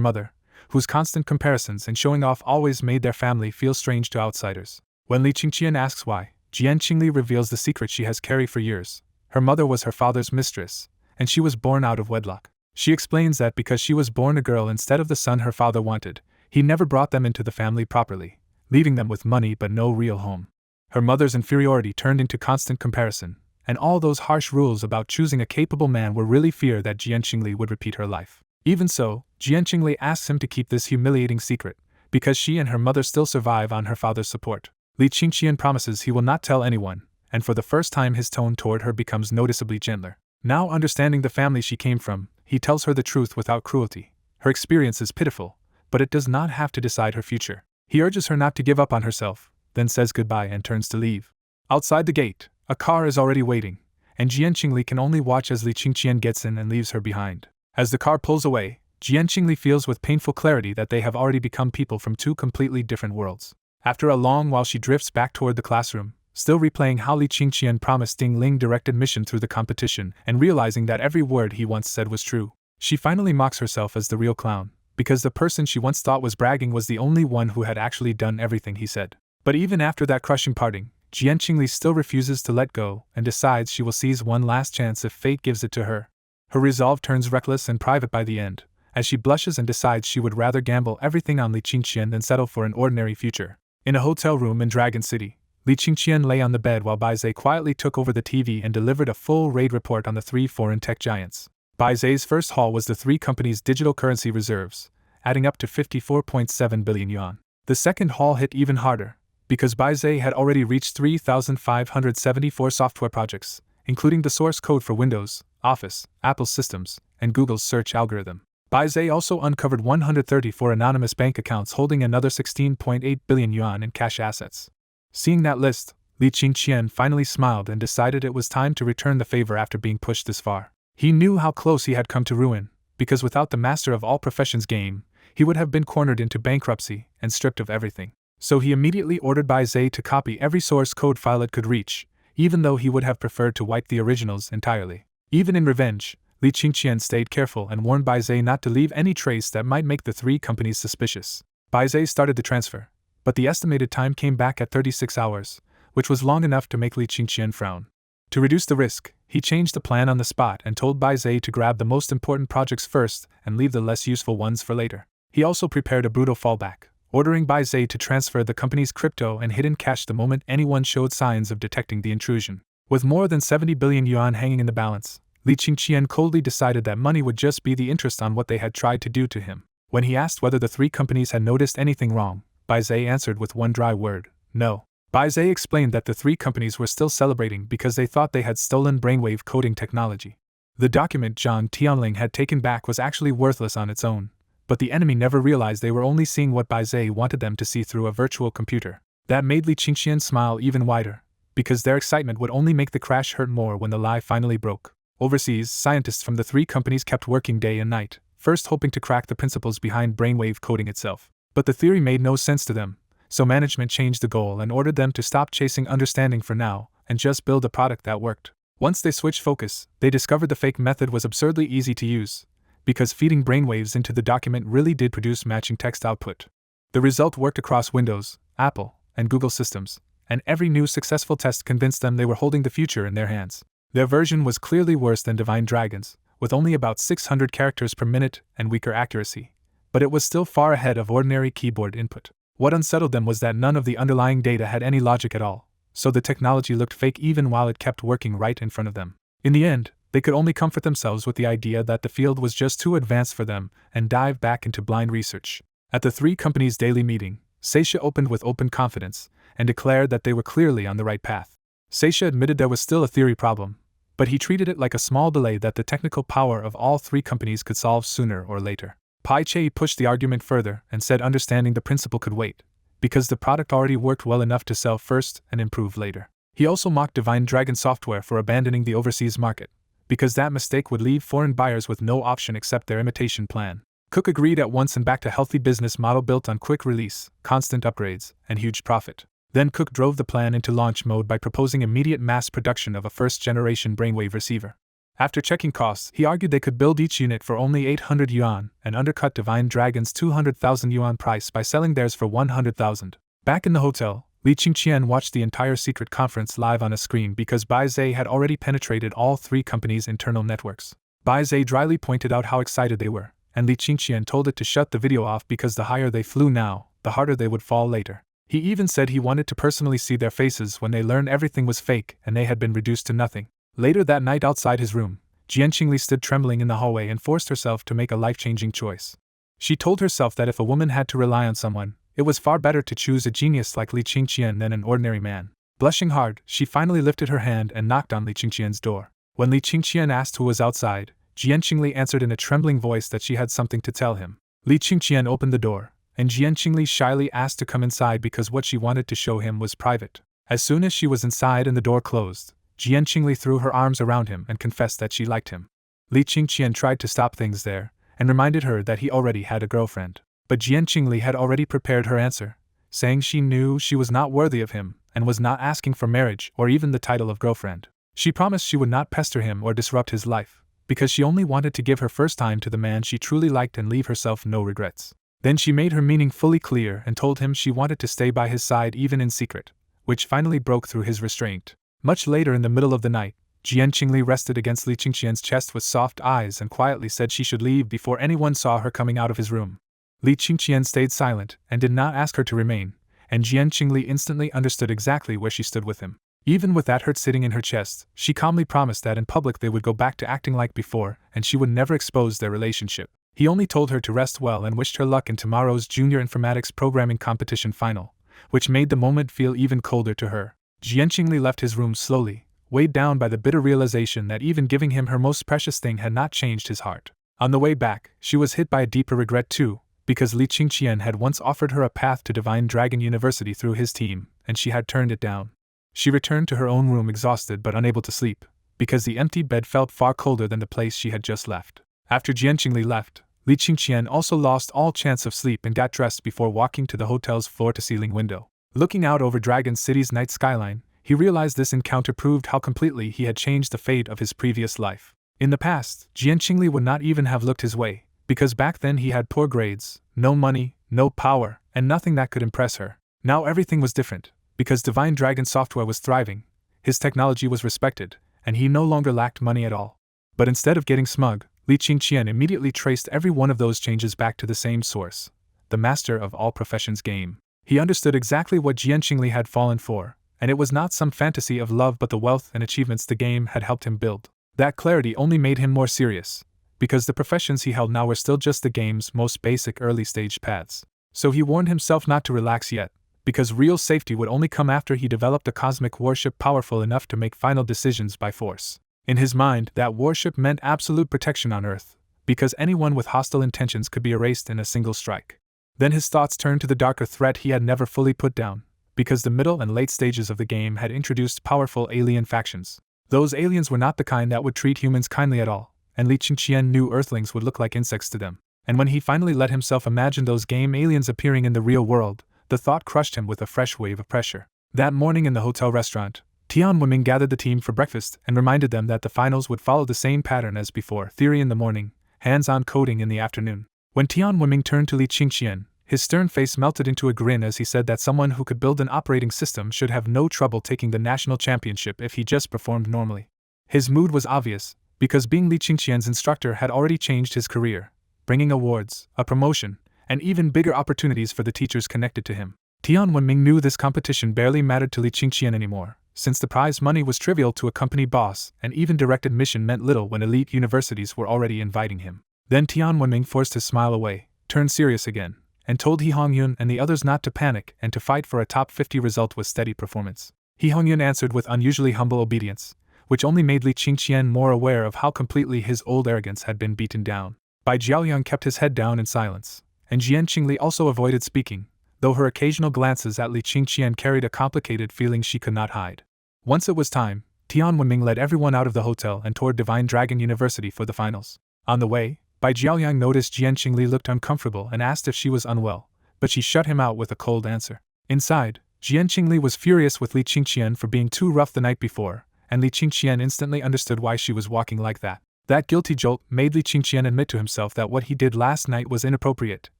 mother, whose constant comparisons and showing off always made their family feel strange to outsiders. When Li Qingqian asks why, Jian Qingli reveals the secret she has carried for years. Her mother was her father's mistress, and she was born out of wedlock. She explains that because she was born a girl instead of the son her father wanted, he never brought them into the family properly, leaving them with money but no real home. Her mother's inferiority turned into constant comparison, and all those harsh rules about choosing a capable man were really fear that Jian Qingli would repeat her life. Even so, Jian Qingli asks him to keep this humiliating secret, because she and her mother still survive on her father's support. Li Qingqian promises he will not tell anyone, and for the first time his tone toward her becomes noticeably gentler. Now understanding the family she came from, he tells her the truth without cruelty. Her experience is pitiful, but it does not have to decide her future. He urges her not to give up on herself, then says goodbye and turns to leave. Outside the gate, a car is already waiting, and Jian Qingli can only watch as Li Qingqian gets in and leaves her behind. As the car pulls away, Jian Qingli feels with painful clarity that they have already become people from two completely different worlds. After a long while she drifts back toward the classroom, still replaying how Li Qingqian promised Ding Ling direct admission through the competition and realizing that every word he once said was true. She finally mocks herself as the real clown, because the person she once thought was bragging was the only one who had actually done everything he said. But even after that crushing parting, Jian Qingli still refuses to let go and decides she will seize one last chance if fate gives it to her. Her resolve turns reckless and private by the end, as she blushes and decides she would rather gamble everything on Li Qingqian than settle for an ordinary future. In a hotel room in Dragon City, Li Qingqian lay on the bed while Bai Zhe quietly took over the TV and delivered a full raid report on the three foreign tech giants. Bai Zhe's first haul was the three companies' digital currency reserves, adding up to 54.7 billion yuan. The second haul hit even harder, because Bai Zhe had already reached 3,574 software projects, including the source code for Windows, Office, Apple's systems, and Google's search algorithm. Bai Zhe also uncovered 134 anonymous bank accounts holding another 16.8 billion yuan in cash assets. Seeing that list, Li Qingqian finally smiled and decided it was time to return the favor after being pushed this far. He knew how close he had come to ruin, because without the master of all professions game, he would have been cornered into bankruptcy and stripped of everything. So he immediately ordered Bai Zhe to copy every source code file it could reach, even though he would have preferred to wipe the originals entirely. Even in revenge, Li Qingqian stayed careful and warned Bai Zhe not to leave any trace that might make the three companies suspicious. Bai Zhe started the transfer, but the estimated time came back at 36 hours, which was long enough to make Li Qingqian frown. To reduce the risk, he changed the plan on the spot and told Bai Zhe to grab the most important projects first and leave the less useful ones for later. He also prepared a brutal fallback, ordering Bai Zhe to transfer the company's crypto and hidden cash the moment anyone showed signs of detecting the intrusion. With more than 70 billion yuan hanging in the balance, Li Qingqian coldly decided that money would just be the interest on what they had tried to do to him. When he asked whether the three companies had noticed anything wrong, Bai Zhe answered with one dry word, no. Bai Zhe explained that the three companies were still celebrating because they thought they had stolen brainwave coding technology. The document Zhang Tianling had taken back was actually worthless on its own, but the enemy never realized they were only seeing what Bai Zhe wanted them to see through a virtual computer. That made Li Qingqian smile even wider, because their excitement would only make the crash hurt more when the lie finally broke. Overseas, scientists from the three companies kept working day and night, first hoping to crack the principles behind brainwave coding itself. But the theory made no sense to them, so management changed the goal and ordered them to stop chasing understanding for now and just build a product that worked. Once they switched focus, they discovered the fake method was absurdly easy to use, because feeding brainwaves into the document really did produce matching text output. The result worked across Windows, Apple, and Google systems, and every new successful test convinced them they were holding the future in their hands. Their version was clearly worse than Divine Dragon's, with only about 600 characters per minute and weaker accuracy, but it was still far ahead of ordinary keyboard input. What unsettled them was that none of the underlying data had any logic at all, so the technology looked fake even while it kept working right in front of them. In the end, they could only comfort themselves with the idea that the field was just too advanced for them and dive back into blind research. At the three companies' daily meeting, Seisha opened with open confidence and declared that they were clearly on the right path. Seisha admitted there was still a theory problem, but he treated it like a small delay that the technical power of all three companies could solve sooner or later. Pai Chei pushed the argument further and said understanding the principle could wait, because the product already worked well enough to sell first and improve later. He also mocked Divine Dragon Software for abandoning the overseas market, because that mistake would leave foreign buyers with no option except their imitation plan. Cook agreed at once and backed a healthy business model built on quick release, constant upgrades, and huge profit. Then Cook drove the plan into launch mode by proposing immediate mass production of a first-generation brainwave receiver. After checking costs, he argued they could build each unit for only 800 yuan and undercut Divine Dragon's 200,000 yuan price by selling theirs for 100,000. Back in the hotel, Li Qingqian watched the entire secret conference live on a screen because Bai Zhe had already penetrated all three companies' internal networks. Bai Zhe dryly pointed out how excited they were, and Li Qingqian told it to shut the video off because the higher they flew now, the harder they would fall later. He even said he wanted to personally see their faces when they learned everything was fake and they had been reduced to nothing. Later that night outside his room, Jian Qingli stood trembling in the hallway and forced herself to make a life-changing choice. She told herself that if a woman had to rely on someone, it was far better to choose a genius like Li Qingqian than an ordinary man. Blushing hard, she finally lifted her hand and knocked on Li Qingqian's door. When Li Qingqian asked who was outside, Jian Qingli answered in a trembling voice that she had something to tell him. Li Qingqian opened the door, and Jian Qingli shyly asked to come inside because what she wanted to show him was private. As soon as she was inside and the door closed, Jian Qingli threw her arms around him and confessed that she liked him. Li Qingqian tried to stop things there, and reminded her that he already had a girlfriend. But Jian Qingli had already prepared her answer, saying she knew she was not worthy of him and was not asking for marriage or even the title of girlfriend. She promised she would not pester him or disrupt his life, because she only wanted to give her first time to the man she truly liked and leave herself no regrets. Then she made her meaning fully clear and told him she wanted to stay by his side even in secret, which finally broke through his restraint. Much later in the middle of the night, Jian Qingli rested against Li Qingqian's chest with soft eyes and quietly said she should leave before anyone saw her coming out of his room. Li Qingqian stayed silent and did not ask her to remain, and Jian Qingli instantly understood exactly where she stood with him. Even with that hurt sitting in her chest, she calmly promised that in public they would go back to acting like before and she would never expose their relationship. He only told her to rest well and wished her luck in tomorrow's Junior Informatics Programming Competition final, which made the moment feel even colder to her. Jian Qingli left his room slowly, weighed down by the bitter realization that even giving him her most precious thing had not changed his heart. On the way back, she was hit by a deeper regret too, because Li Qingqian had once offered her a path to Divine Dragon University through his team, and she had turned it down. She returned to her own room exhausted but unable to sleep, because the empty bed felt far colder than the place she had just left. After Jian Qingli left, Li Qingqian also lost all chance of sleep and got dressed before walking to the hotel's floor-to-ceiling window. Looking out over Dragon City's night skyline, he realized this encounter proved how completely he had changed the fate of his previous life. In the past, Jian Qingli would not even have looked his way, because back then he had poor grades, no money, no power, and nothing that could impress her. Now everything was different, because Divine Dragon software was thriving, his technology was respected, and he no longer lacked money at all. But instead of getting smug, Li Qingqian immediately traced every one of those changes back to the same source, the master of all professions game. He understood exactly what Jian Qingli had fallen for, and it was not some fantasy of love but the wealth and achievements the game had helped him build. That clarity only made him more serious, because the professions he held now were still just the game's most basic early-stage paths. So he warned himself not to relax yet, because real safety would only come after he developed a cosmic warship powerful enough to make final decisions by force. In his mind, that warship meant absolute protection on Earth, because anyone with hostile intentions could be erased in a single strike. Then his thoughts turned to the darker threat he had never fully put down, because the middle and late stages of the game had introduced powerful alien factions. Those aliens were not the kind that would treat humans kindly at all, and Li Qingqian knew Earthlings would look like insects to them. And when he finally let himself imagine those game aliens appearing in the real world, the thought crushed him with a fresh wave of pressure. That morning in the hotel restaurant, Tian Wenming gathered the team for breakfast and reminded them that the finals would follow the same pattern as before: theory in the morning, hands-on coding in the afternoon. When Tian Wenming turned to Li Qingqian, his stern face melted into a grin as he said that someone who could build an operating system should have no trouble taking the national championship if he just performed normally. His mood was obvious, because being Li Qingqian's instructor had already changed his career, bringing awards, a promotion, and even bigger opportunities for the teachers connected to him. Tian Wenming knew this competition barely mattered to Li Qingqian anymore, since the prize money was trivial to a company boss and even direct admission meant little when elite universities were already inviting him. Then Tian Wenming forced his smile away, turned serious again, and told He Hongyun and the others not to panic and to fight for a top 50 result with steady performance. He Hongyun answered with unusually humble obedience, which only made Li Qingqian more aware of how completely his old arrogance had been beaten down. Bai Jiaoyang kept his head down in silence, and Jian Qingli also avoided speaking, though her occasional glances at Li Qingqian carried a complicated feeling she could not hide. Once it was time, Tian Wenming led everyone out of the hotel and toward Divine Dragon University for the finals. On the way, Bai Jiaoyang noticed Jian Qingli looked uncomfortable and asked if she was unwell, but she shut him out with a cold answer. Inside, Jian Qingli was furious with Li Qingqian for being too rough the night before, and Li Qingqian instantly understood why she was walking like that. That guilty jolt made Li Qingqian admit to himself that what he did last night was inappropriate,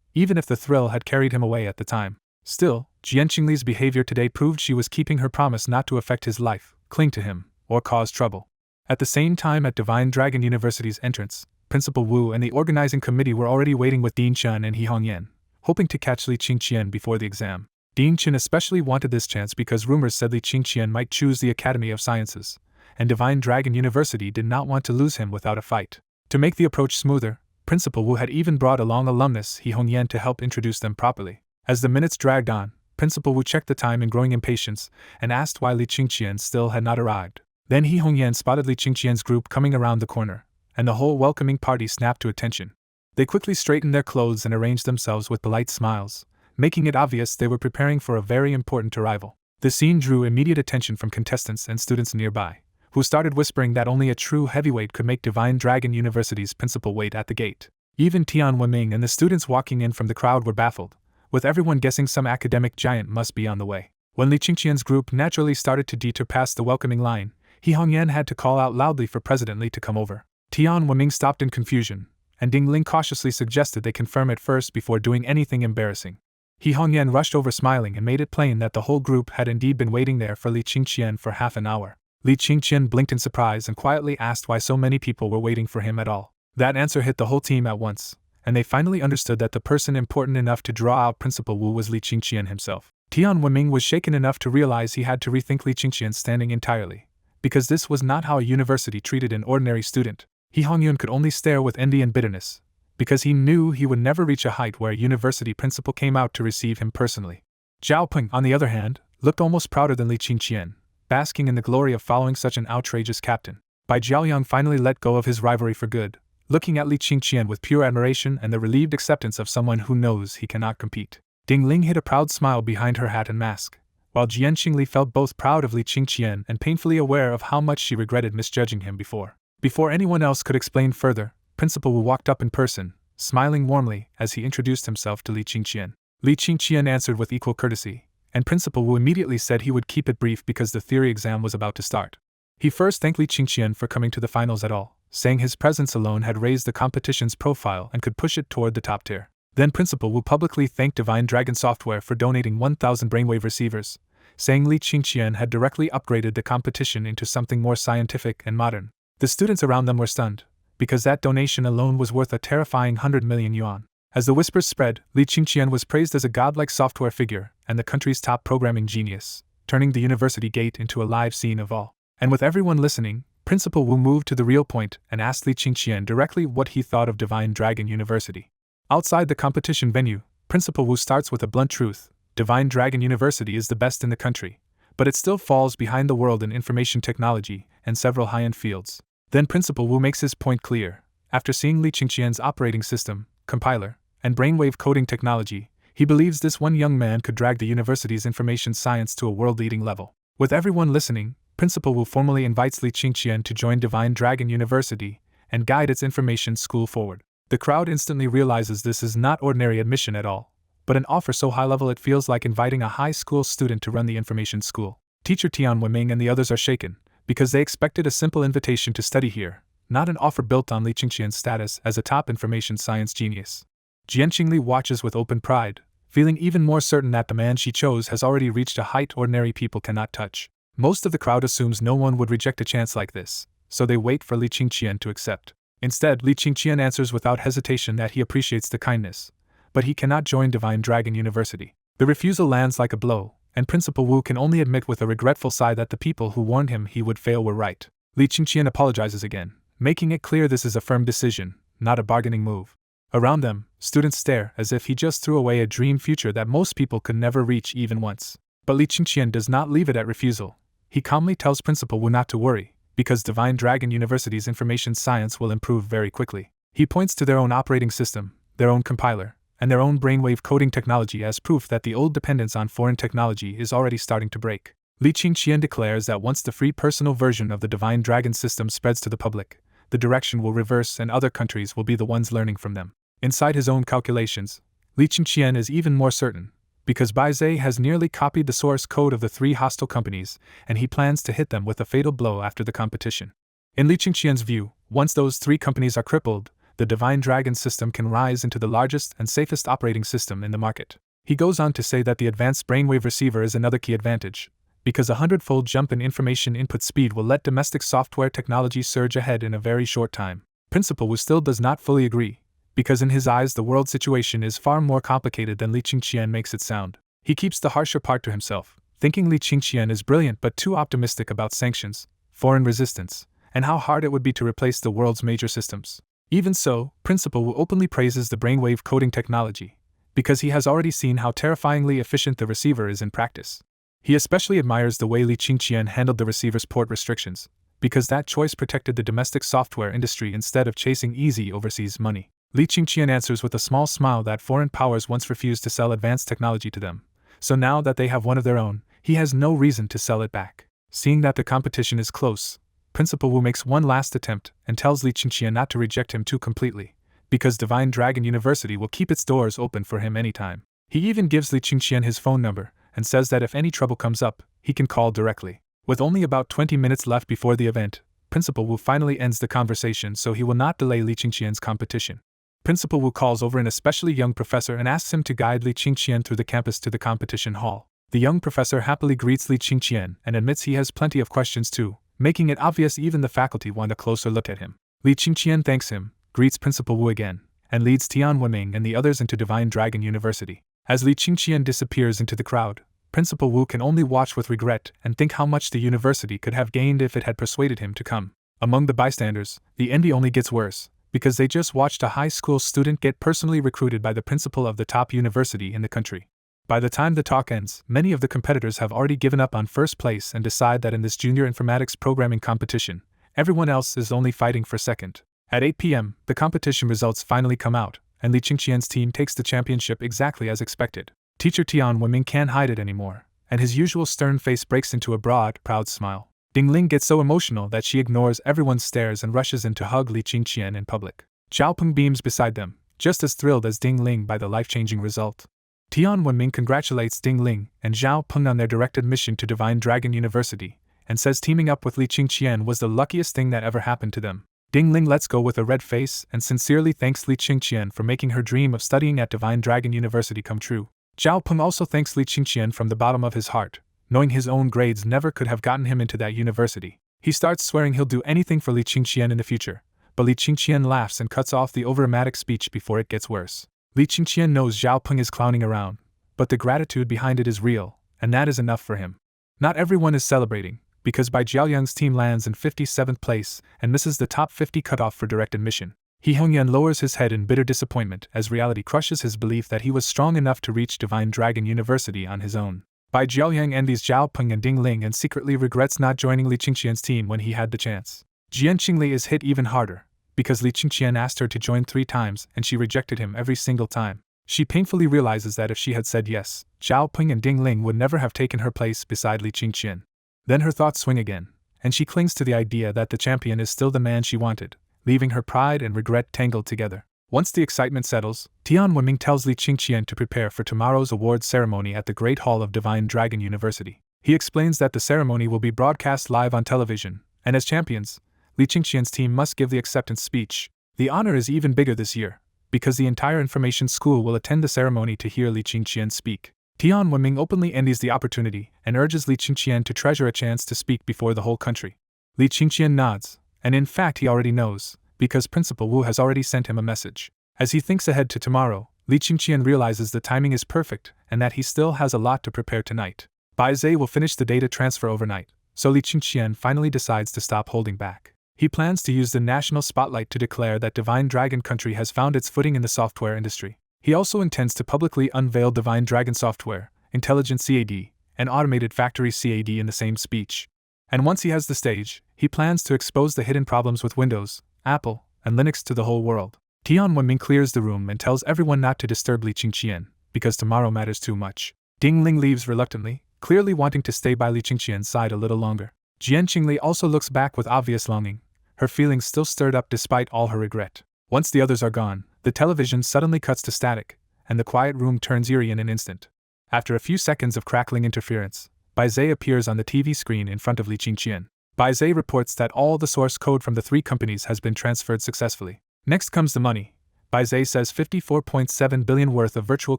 even if the thrill had carried him away at the time. Still, Jian Qingli's behavior today proved she was keeping her promise not to affect his life, cling to him, or cause trouble. At the same time, at Divine Dragon University's entrance, Principal Wu and the organizing committee were already waiting with Dean Chen and He Hongyan, hoping to catch Li Qingqian before the exam. Dean Chen especially wanted this chance because rumors said Li Qingqian might choose the Academy of Sciences, and Divine Dragon University did not want to lose him without a fight. To make the approach smoother, Principal Wu had even brought along alumnus He Hongyan to help introduce them properly. As the minutes dragged on, Principal Wu checked the time in growing impatience and asked why Li Qingqian still had not arrived. Then He Hongyan spotted Li Qingqian's group coming around the corner, and the whole welcoming party snapped to attention. They quickly straightened their clothes and arranged themselves with polite smiles, making it obvious they were preparing for a very important arrival. The scene drew immediate attention from contestants and students nearby, who started whispering that only a true heavyweight could make Divine Dragon University's principal wait at the gate. Even Tian Wenming and the students walking in from the crowd were baffled, with everyone guessing some academic giant must be on the way. When Li Qingqian's group naturally started to detour past the welcoming line, He Hongyan had to call out loudly for President Li to come over. Tian Wenming stopped in confusion, and Ding Ling cautiously suggested they confirm it first before doing anything embarrassing. He Hongyan rushed over smiling and made it plain that the whole group had indeed been waiting there for Li Qingqian for half an hour. Li Qingqian blinked in surprise and quietly asked why so many people were waiting for him at all. That answer hit the whole team at once, and they finally understood that the person important enough to draw out Principal Wu was Li Qingqian himself. Tian Wenming was shaken enough to realize he had to rethink Li Qingqian's standing entirely, because this was not how a university treated an ordinary student. He Hongyun could only stare with envy and bitterness, because he knew he would never reach a height where a university principal came out to receive him personally. Zhao Peng, on the other hand, looked almost prouder than Li Qingqian, basking in the glory of following such an outrageous captain. Bai Jiaoyang finally let go of his rivalry for good, looking at Li Qingqian with pure admiration and the relieved acceptance of someone who knows he cannot compete. Ding Ling hid a proud smile behind her hat and mask, while Jian Qingli felt both proud of Li Qingqian and painfully aware of how much she regretted misjudging him before. Before anyone else could explain further, Principal Wu walked up in person, smiling warmly as he introduced himself to Li Qingqian. Li Qingqian answered with equal courtesy, and Principal Wu immediately said he would keep it brief because the theory exam was about to start. He first thanked Li Qingqian for coming to the finals at all, saying his presence alone had raised the competition's profile and could push it toward the top tier. Then Principal Wu publicly thanked Divine Dragon Software for donating 1,000 brainwave receivers, saying Li Qingqian had directly upgraded the competition into something more scientific and modern. The students around them were stunned, because that donation alone was worth a terrifying 100 million yuan. As the whispers spread, Li Qingqian was praised as a godlike software figure and the country's top programming genius, turning the university gate into a live scene of awe. And with everyone listening, Principal Wu moved to the real point and asked Li Qingqian directly what he thought of Divine Dragon University. Outside the competition venue, Principal Wu starts with a blunt truth: Divine Dragon University is the best in the country, but it still falls behind the world in information technology and several high-end fields. Then Principal Wu makes his point clear. After seeing Li Qingqian's operating system, compiler, and brainwave coding technology, he believes this one young man could drag the university's information science to a world-leading level. With everyone listening, Principal Wu formally invites Li Qingqian to join Divine Dragon University and guide its information school forward. The crowd instantly realizes this is not ordinary admission at all, but an offer so high-level it feels like inviting a high school student to run the information school. Teacher Tian Wenming and the others are shaken, because they expected a simple invitation to study here, not an offer built on Li Qingqian's status as a top information science genius. Jian Qingli watches with open pride, feeling even more certain that the man she chose has already reached a height ordinary people cannot touch. Most of the crowd assumes no one would reject a chance like this, so they wait for Li Qingqian to accept. Instead, Li Qingqian answers without hesitation that he appreciates the kindness, but he cannot join Divine Dragon University. The refusal lands like a blow, and Principal Wu can only admit with a regretful sigh that the people who warned him he would fail were right. Li Qingqian apologizes again, making it clear this is a firm decision, not a bargaining move. Around them, students stare as if he just threw away a dream future that most people could never reach even once. But Li Qingqian does not leave it at refusal. He calmly tells Principal Wu not to worry, because Divine Dragon University's information science will improve very quickly. He points to their own operating system, their own compiler, and their own brainwave coding technology as proof that the old dependence on foreign technology is already starting to break. Li Qingqian declares that once the free personal version of the Divine Dragon system spreads to the public, the direction will reverse and other countries will be the ones learning from them. Inside his own calculations, Li Qingqian is even more certain, because Baizé has nearly copied the source code of the 3 hostile companies, and he plans to hit them with a fatal blow after the competition. In Li Qingqian's view, once those 3 companies are crippled, the Divine Dragon system can rise into the largest and safest operating system in the market. He goes on to say that the advanced brainwave receiver is another key advantage, because a 100-fold jump in information input speed will let domestic software technology surge ahead in a very short time. Principal Wu still does not fully agree, because in his eyes the world situation is far more complicated than Li Qingqian makes it sound. He keeps the harsher part to himself, thinking Li Qingqian is brilliant but too optimistic about sanctions, foreign resistance, and how hard it would be to replace the world's major systems. Even so, Principal Wu openly praises the brainwave coding technology, because he has already seen how terrifyingly efficient the receiver is in practice. He especially admires the way Li Qingqian handled the receiver's port restrictions, because that choice protected the domestic software industry instead of chasing easy overseas money. Li Qingqian answers with a small smile that foreign powers once refused to sell advanced technology to them, so now that they have one of their own, he has no reason to sell it back. Seeing that the competition is close, Principal Wu makes one last attempt and tells Li Qingqian not to reject him too completely, because Divine Dragon University will keep its doors open for him anytime. He even gives Li Qingqian his phone number and says that if any trouble comes up, he can call directly. With only about 20 minutes left before the event, Principal Wu finally ends the conversation so he will not delay Li Qingqian's competition. Principal Wu calls over an especially young professor and asks him to guide Li Qingqian through the campus to the competition hall. The young professor happily greets Li Qingqian and admits he has plenty of questions too, making it obvious even the faculty want a closer look at him. Li Qingqian thanks him, greets Principal Wu again, and leads Tian Wenming and the others into Divine Dragon University. As Li Qingqian disappears into the crowd, Principal Wu can only watch with regret and think how much the university could have gained if it had persuaded him to come. Among the bystanders, the envy only gets worse, because they just watched a high school student get personally recruited by the principal of the top university in the country. By the time the talk ends, many of the competitors have already given up on first place and decide that in this junior informatics programming competition, everyone else is only fighting for second. At 8 p.m., the competition results finally come out, and Li Qingqian's team takes the championship exactly as expected. Teacher Tian Wenming can't hide it anymore, and his usual stern face breaks into a broad, proud smile. Ding Ling gets so emotional that she ignores everyone's stares and rushes in to hug Li Qingqian in public. Zhao Peng beams beside them, just as thrilled as Ding Ling by the life-changing result. Tian Wenming congratulates Ding Ling and Zhao Peng on their direct admission to Divine Dragon University, and says teaming up with Li Qingqian was the luckiest thing that ever happened to them. Ding Ling lets go with a red face and sincerely thanks Li Qingqian for making her dream of studying at Divine Dragon University come true. Zhao Peng also thanks Li Qingqian from the bottom of his heart, knowing his own grades never could have gotten him into that university. He starts swearing he'll do anything for Li Qingqian in the future, but Li Qingqian laughs and cuts off the overdramatic speech before it gets worse. Li Qingqian knows Zhao Peng is clowning around, but the gratitude behind it is real, and that is enough for him. Not everyone is celebrating, because Bai Jiaoyang's team lands in 57th place and misses the top 50 cutoff for direct admission. He Hongyan lowers his head in bitter disappointment as reality crushes his belief that he was strong enough to reach Divine Dragon University on his own. Bai Jiaoyang envies Zhao Peng and Ding Ling and secretly regrets not joining Li Qingqian's team when he had the chance. Jian Qingli is hit even harder, because Li Qingqian asked her to join 3 times and she rejected him every single time. She painfully realizes that if she had said yes, Zhao Peng and Ding Ling would never have taken her place beside Li Qingqian. Then her thoughts swing again, and she clings to the idea that the champion is still the man she wanted, leaving her pride and regret tangled together. Once the excitement settles, Tian Wenming tells Li Qingqian to prepare for tomorrow's awards ceremony at the Great Hall of Divine Dragon University. He explains that the ceremony will be broadcast live on television, and as champions, Li Qingqian's team must give the acceptance speech. The honor is even bigger this year, because the entire information school will attend the ceremony to hear Li Qingqian speak. Tian Wenming openly envies the opportunity and urges Li Qingqian to treasure a chance to speak before the whole country. Li Qingqian nods, and in fact he already knows, because Principal Wu has already sent him a message. As he thinks ahead to tomorrow, Li Qingqian realizes the timing is perfect and that he still has a lot to prepare tonight. Bai Zhe will finish the data transfer overnight, so Li Qingqian finally decides to stop holding back. He plans to use the national spotlight to declare that Divine Dragon Country has found its footing in the software industry. He also intends to publicly unveil Divine Dragon Software, Intelligent CAD, and Automated Factory CAD in the same speech. And once he has the stage, he plans to expose the hidden problems with Windows, Apple, and Linux to the whole world. Tian Wenming clears the room and tells everyone not to disturb Li Qingqian, because tomorrow matters too much. Ding Ling leaves reluctantly, clearly wanting to stay by Li Qingqian's side a little longer. Jian Qingli also looks back with obvious longing, her feelings still stirred up despite all her regret. Once the others are gone, the television suddenly cuts to static, and the quiet room turns eerie in an instant. After a few seconds of crackling interference, Baizé appears on the TV screen in front of Li Qingqian. Baizé reports that all the source code from the 3 companies has been transferred successfully. Next comes the money. Baizé says 54.7 billion worth of virtual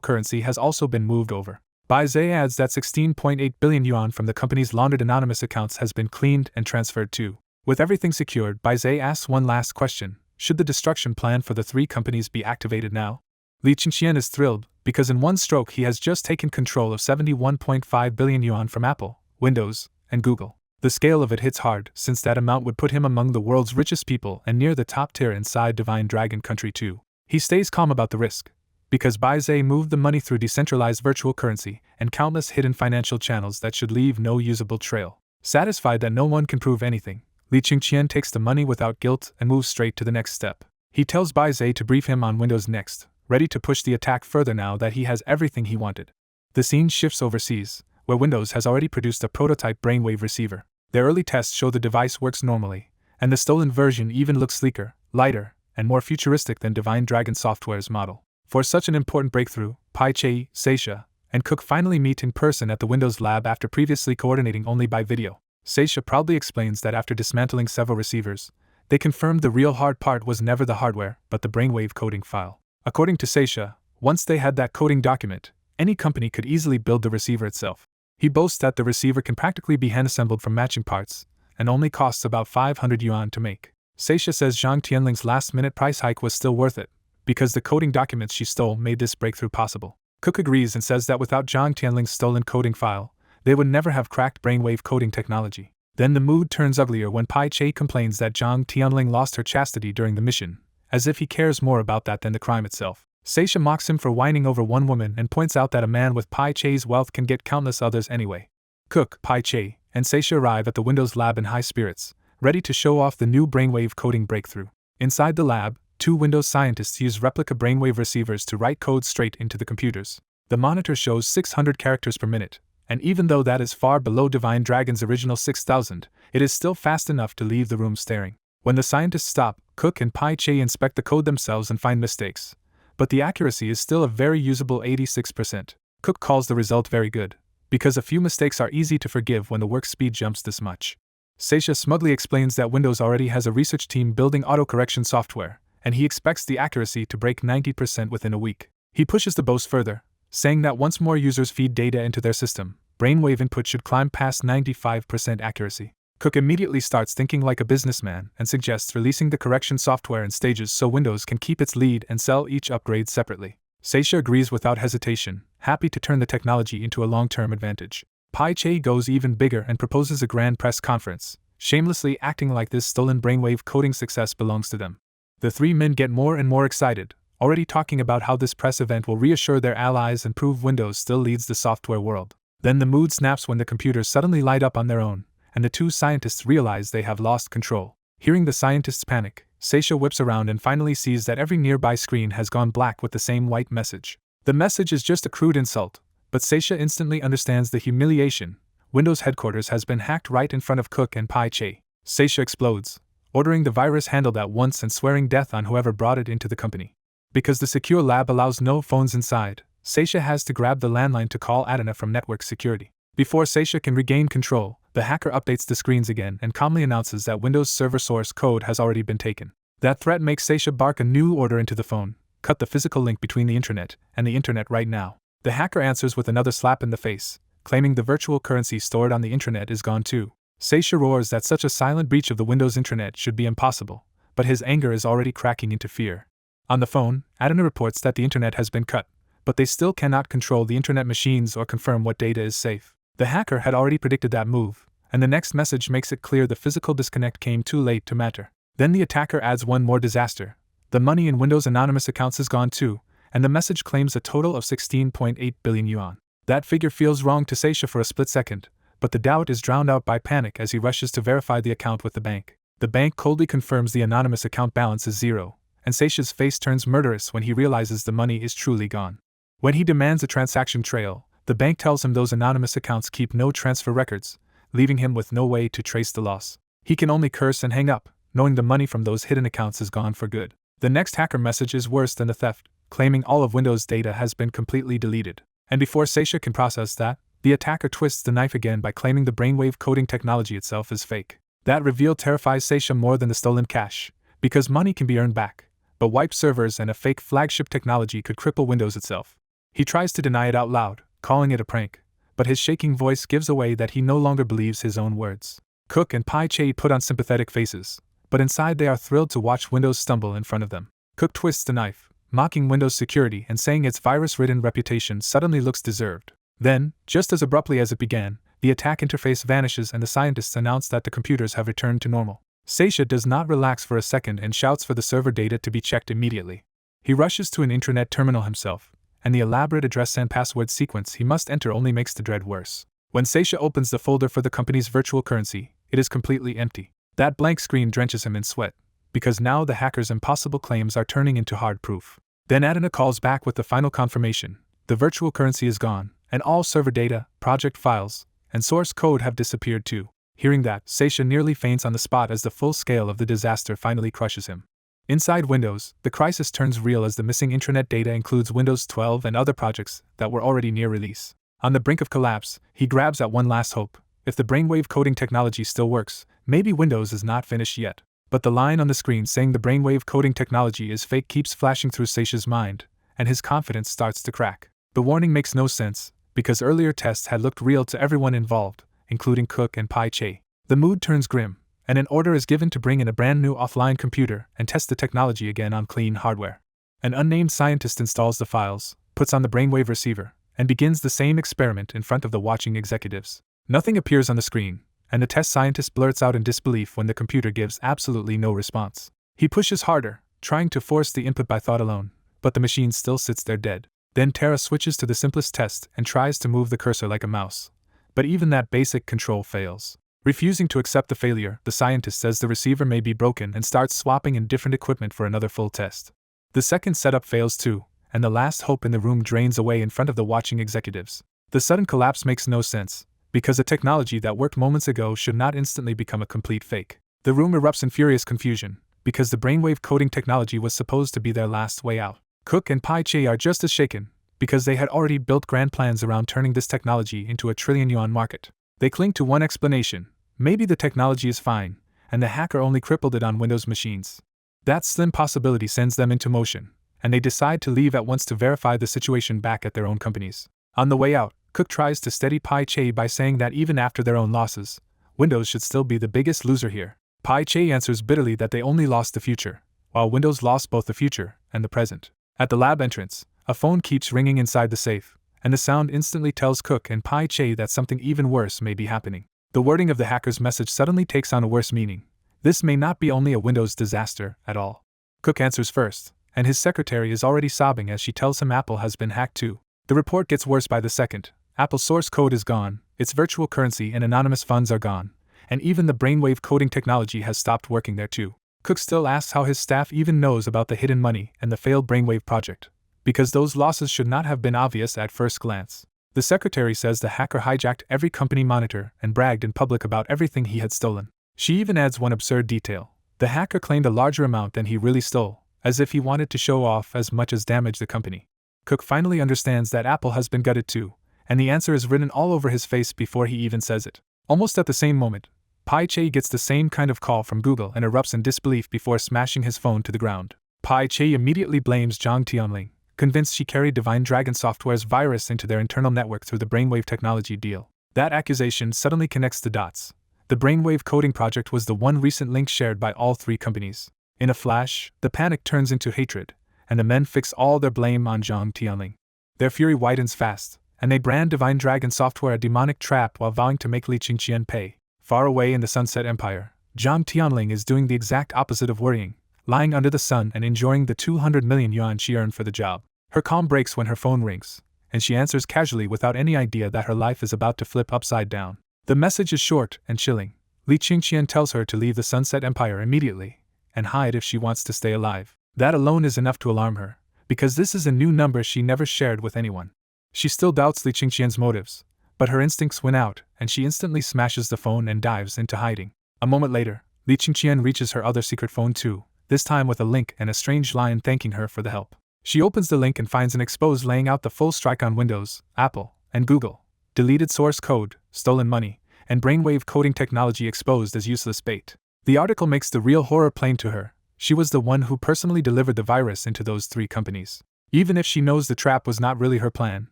currency has also been moved over. Baizé adds that 16.8 billion yuan from the company's laundered anonymous accounts has been cleaned and transferred too. With everything secured, Baizé asks one last question: should the destruction plan for the 3 companies be activated now? Li Qingqian is thrilled, because in one stroke he has just taken control of 71.5 billion yuan from Apple, Windows, and Google. The scale of it hits hard, since that amount would put him among the world's richest people and near the top tier inside Divine Dragon Country too. He stays calm about the risk, because Baizé moved the money through decentralized virtual currency and countless hidden financial channels that should leave no usable trail. Satisfied that no one can prove anything, Li Qingqian takes the money without guilt and moves straight to the next step. He tells Baizé to brief him on Windows Next, ready to push the attack further now that he has everything he wanted. The scene shifts overseas, where Windows has already produced a prototype brainwave receiver. Their early tests show the device works normally, and the stolen version even looks sleeker, lighter, and more futuristic than Divine Dragon Software's model. For such an important breakthrough, Pai Chei, Seisha, and Cook finally meet in person at the Windows lab after previously coordinating only by video. Seisha proudly explains that after dismantling several receivers, they confirmed the real hard part was never the hardware, but the brainwave coding file. According to Seisha, once they had that coding document, any company could easily build the receiver itself. He boasts that the receiver can practically be hand-assembled from matching parts, and only costs about 500 yuan to make. Seisha says Zhang Tianling's last-minute price hike was still worth it, because the coding documents she stole made this breakthrough possible. Cook agrees and says that without Zhang Tianling's stolen coding file, they would never have cracked brainwave coding technology. Then the mood turns uglier when Pai Chei complains that Zhang Tianling lost her chastity during the mission, as if he cares more about that than the crime itself. Seisha mocks him for whining over one woman and points out that a man with Pai Chei's wealth can get countless others anyway. Cook, Pai Chei, and Seisha arrive at the Windows lab in high spirits, ready to show off the new brainwave coding breakthrough. Inside the lab, 2 Windows scientists use replica brainwave receivers to write code straight into the computers. The monitor shows 600 characters per minute, and even though that is far below Divine Dragon's original 6,000, it is still fast enough to leave the room staring. When the scientists stop, Cook and Pai Chei inspect the code themselves and find mistakes, but the accuracy is still a very usable 86%. Cook calls the result very good, because a few mistakes are easy to forgive when the work speed jumps this much. Seisha smugly explains that Windows already has a research team building autocorrection software, and he expects the accuracy to break 90% within a week. He pushes the boast further, saying that once more users feed data into their system, brainwave input should climb past 95% accuracy. Cook immediately starts thinking like a businessman and suggests releasing the correction software in stages so Windows can keep its lead and sell each upgrade separately. Seisha agrees without hesitation, happy to turn the technology into a long-term advantage. Pai Chei goes even bigger and proposes a grand press conference, shamelessly acting like this stolen brainwave coding success belongs to them. The 3 men get more and more excited, already talking about how this press event will reassure their allies and prove Windows still leads the software world. Then the mood snaps when the computers suddenly light up on their own, and the 2 scientists realize they have lost control. Hearing the scientists panic, Seisha whips around and finally sees that every nearby screen has gone black with the same white message. The message is just a crude insult, but Seisha instantly understands the humiliation. Windows headquarters has been hacked right in front of Cook and Pai Chei. Seisha explodes, ordering the virus handled at once and swearing death on whoever brought it into the company. Because the secure lab allows no phones inside, Seisha has to grab the landline to call Adana from network security. Before Seisha can regain control, the hacker updates the screens again and calmly announces that Windows server source code has already been taken. That threat makes Seisha bark a new order into the phone: cut the physical link between the internet and the internet right now. The hacker answers with another slap in the face, claiming the virtual currency stored on the internet is gone too. Seisha roars that such a silent breach of the Windows internet should be impossible, but his anger is already cracking into fear. On the phone, Adana reports that the internet has been cut, but they still cannot control the internet machines or confirm what data is safe. The hacker had already predicted that move, and the next message makes it clear the physical disconnect came too late to matter. Then the attacker adds one more disaster. The money in Windows anonymous accounts is gone too, and the message claims a total of 16.8 billion yuan. That figure feels wrong to Seisha for a split second, but the doubt is drowned out by panic as he rushes to verify the account with the bank. The bank coldly confirms the anonymous account balance is 0, and Seisha's face turns murderous when he realizes the money is truly gone. When he demands a transaction trail, the bank tells him those anonymous accounts keep no transfer records, leaving him with no way to trace the loss. He can only curse and hang up, knowing the money from those hidden accounts is gone for good. The next hacker message is worse than the theft, claiming all of Windows data has been completely deleted. And before Seisha can process that, the attacker twists the knife again by claiming the brainwave coding technology itself is fake. That reveal terrifies Seisha more than the stolen cash, because money can be earned back, but wiped servers and a fake flagship technology could cripple Windows itself. He tries to deny it out loud, calling it a prank, but his shaking voice gives away that he no longer believes his own words. Cook and Pai Che put on sympathetic faces, but inside they are thrilled to watch Windows stumble in front of them. Cook twists the knife, mocking Windows security and saying its virus-ridden reputation suddenly looks deserved. Then, just as abruptly as it began, the attack interface vanishes and the scientists announce that the computers have returned to normal. Seisha does not relax for a second and shouts for the server data to be checked immediately. He rushes to an intranet terminal himself, and the elaborate address and password sequence he must enter only makes the dread worse. When Seisha opens the folder for the company's virtual currency, it is completely empty. That blank screen drenches him in sweat, because now the hacker's impossible claims are turning into hard proof. Then Adana calls back with the final confirmation: the virtual currency is gone, and all server data, project files, and source code have disappeared too. Hearing that, Seisha nearly faints on the spot as the full scale of the disaster finally crushes him. Inside Windows, the crisis turns real as the missing intranet data includes Windows 12 and other projects that were already near release. On the brink of collapse, he grabs at one last hope: if the brainwave coding technology still works, maybe Windows is not finished yet. But the line on the screen saying the brainwave coding technology is fake keeps flashing through Seisha's mind, and his confidence starts to crack. The warning makes no sense, because earlier tests had looked real to everyone involved, including Cook and Pai Che. The mood turns grim, and an order is given to bring in a brand new offline computer and test the technology again on clean hardware. An unnamed scientist installs the files, puts on the brainwave receiver, and begins the same experiment in front of the watching executives. Nothing appears on the screen, and the test scientist blurts out in disbelief when the computer gives absolutely no response. He pushes harder, trying to force the input by thought alone, but the machine still sits there dead. Then Tara switches to the simplest test and tries to move the cursor like a mouse, but even that basic control fails. Refusing to accept the failure, the scientist says the receiver may be broken and starts swapping in different equipment for another full test. The second setup fails too, and the last hope in the room drains away in front of the watching executives. The sudden collapse makes no sense, because a technology that worked moments ago should not instantly become a complete fake. The room erupts in furious confusion, because the brainwave coding technology was supposed to be their last way out. Cook and Pai Che are just as shaken, because they had already built grand plans around turning this technology into a trillion-yuan market. They cling to one explanation: maybe the technology is fine, and the hacker only crippled it on Windows machines. That slim possibility sends them into motion, and they decide to leave at once to verify the situation back at their own companies. On the way out, Cook tries to steady Pai Che by saying that even after their own losses, Windows should still be the biggest loser here. Pai Che answers bitterly that they only lost the future, while Windows lost both the future and the present. At the lab entrance, a phone keeps ringing inside the safe, and the sound instantly tells Cook and Pai Che that something even worse may be happening. The wording of the hacker's message suddenly takes on a worse meaning. This may not be only a Windows disaster at all. Cook answers first, and his secretary is already sobbing as she tells him Apple has been hacked too. The report gets worse by the second. Apple's source code is gone, its virtual currency and anonymous funds are gone, and even the brainwave coding technology has stopped working there too. Cook still asks how his staff even knows about the hidden money and the failed brainwave project, because those losses should not have been obvious at first glance. The secretary says the hacker hijacked every company monitor and bragged in public about everything he had stolen. She even adds one absurd detail: the hacker claimed a larger amount than he really stole, as if he wanted to show off as much as damage the company. Cook finally understands that Apple has been gutted too, and the answer is written all over his face before he even says it. Almost at the same moment, Pai Che gets the same kind of call from Google and erupts in disbelief before smashing his phone to the ground. Pai Che immediately blames Zhang Tianling, convinced she carried Divine Dragon Software's virus into their internal network through the brainwave technology deal. That accusation suddenly connects the dots. The brainwave coding project was the one recent link shared by all three companies. In a flash, the panic turns into hatred, and the men fix all their blame on Zhang Tianling. Their fury widens fast, and they brand Divine Dragon Software a demonic trap while vowing to make Li Qingqian pay. Far away in the Sunset Empire, Zhang Tianling is doing the exact opposite of worrying, lying under the sun and enjoying the 200 million yuan she earned for the job. Her calm breaks when her phone rings, and she answers casually without any idea that her life is about to flip upside down. The message is short and chilling. Li Qingqian tells her to leave the Sunset Empire immediately, and hide if she wants to stay alive. That alone is enough to alarm her, because this is a new number she never shared with anyone. She still doubts Li Qingqian's motives, but her instincts win out, and she instantly smashes the phone and dives into hiding. A moment later, Li Qingqian reaches her other secret phone too, this time with a link and a strange line thanking her for the help. She opens the link and finds an expose laying out the full strike on Windows, Apple, and Google. Deleted source code, stolen money, and brainwave coding technology exposed as useless bait. The article makes the real horror plain to her. She was the one who personally delivered the virus into those 3 companies. Even if she knows the trap was not really her plan,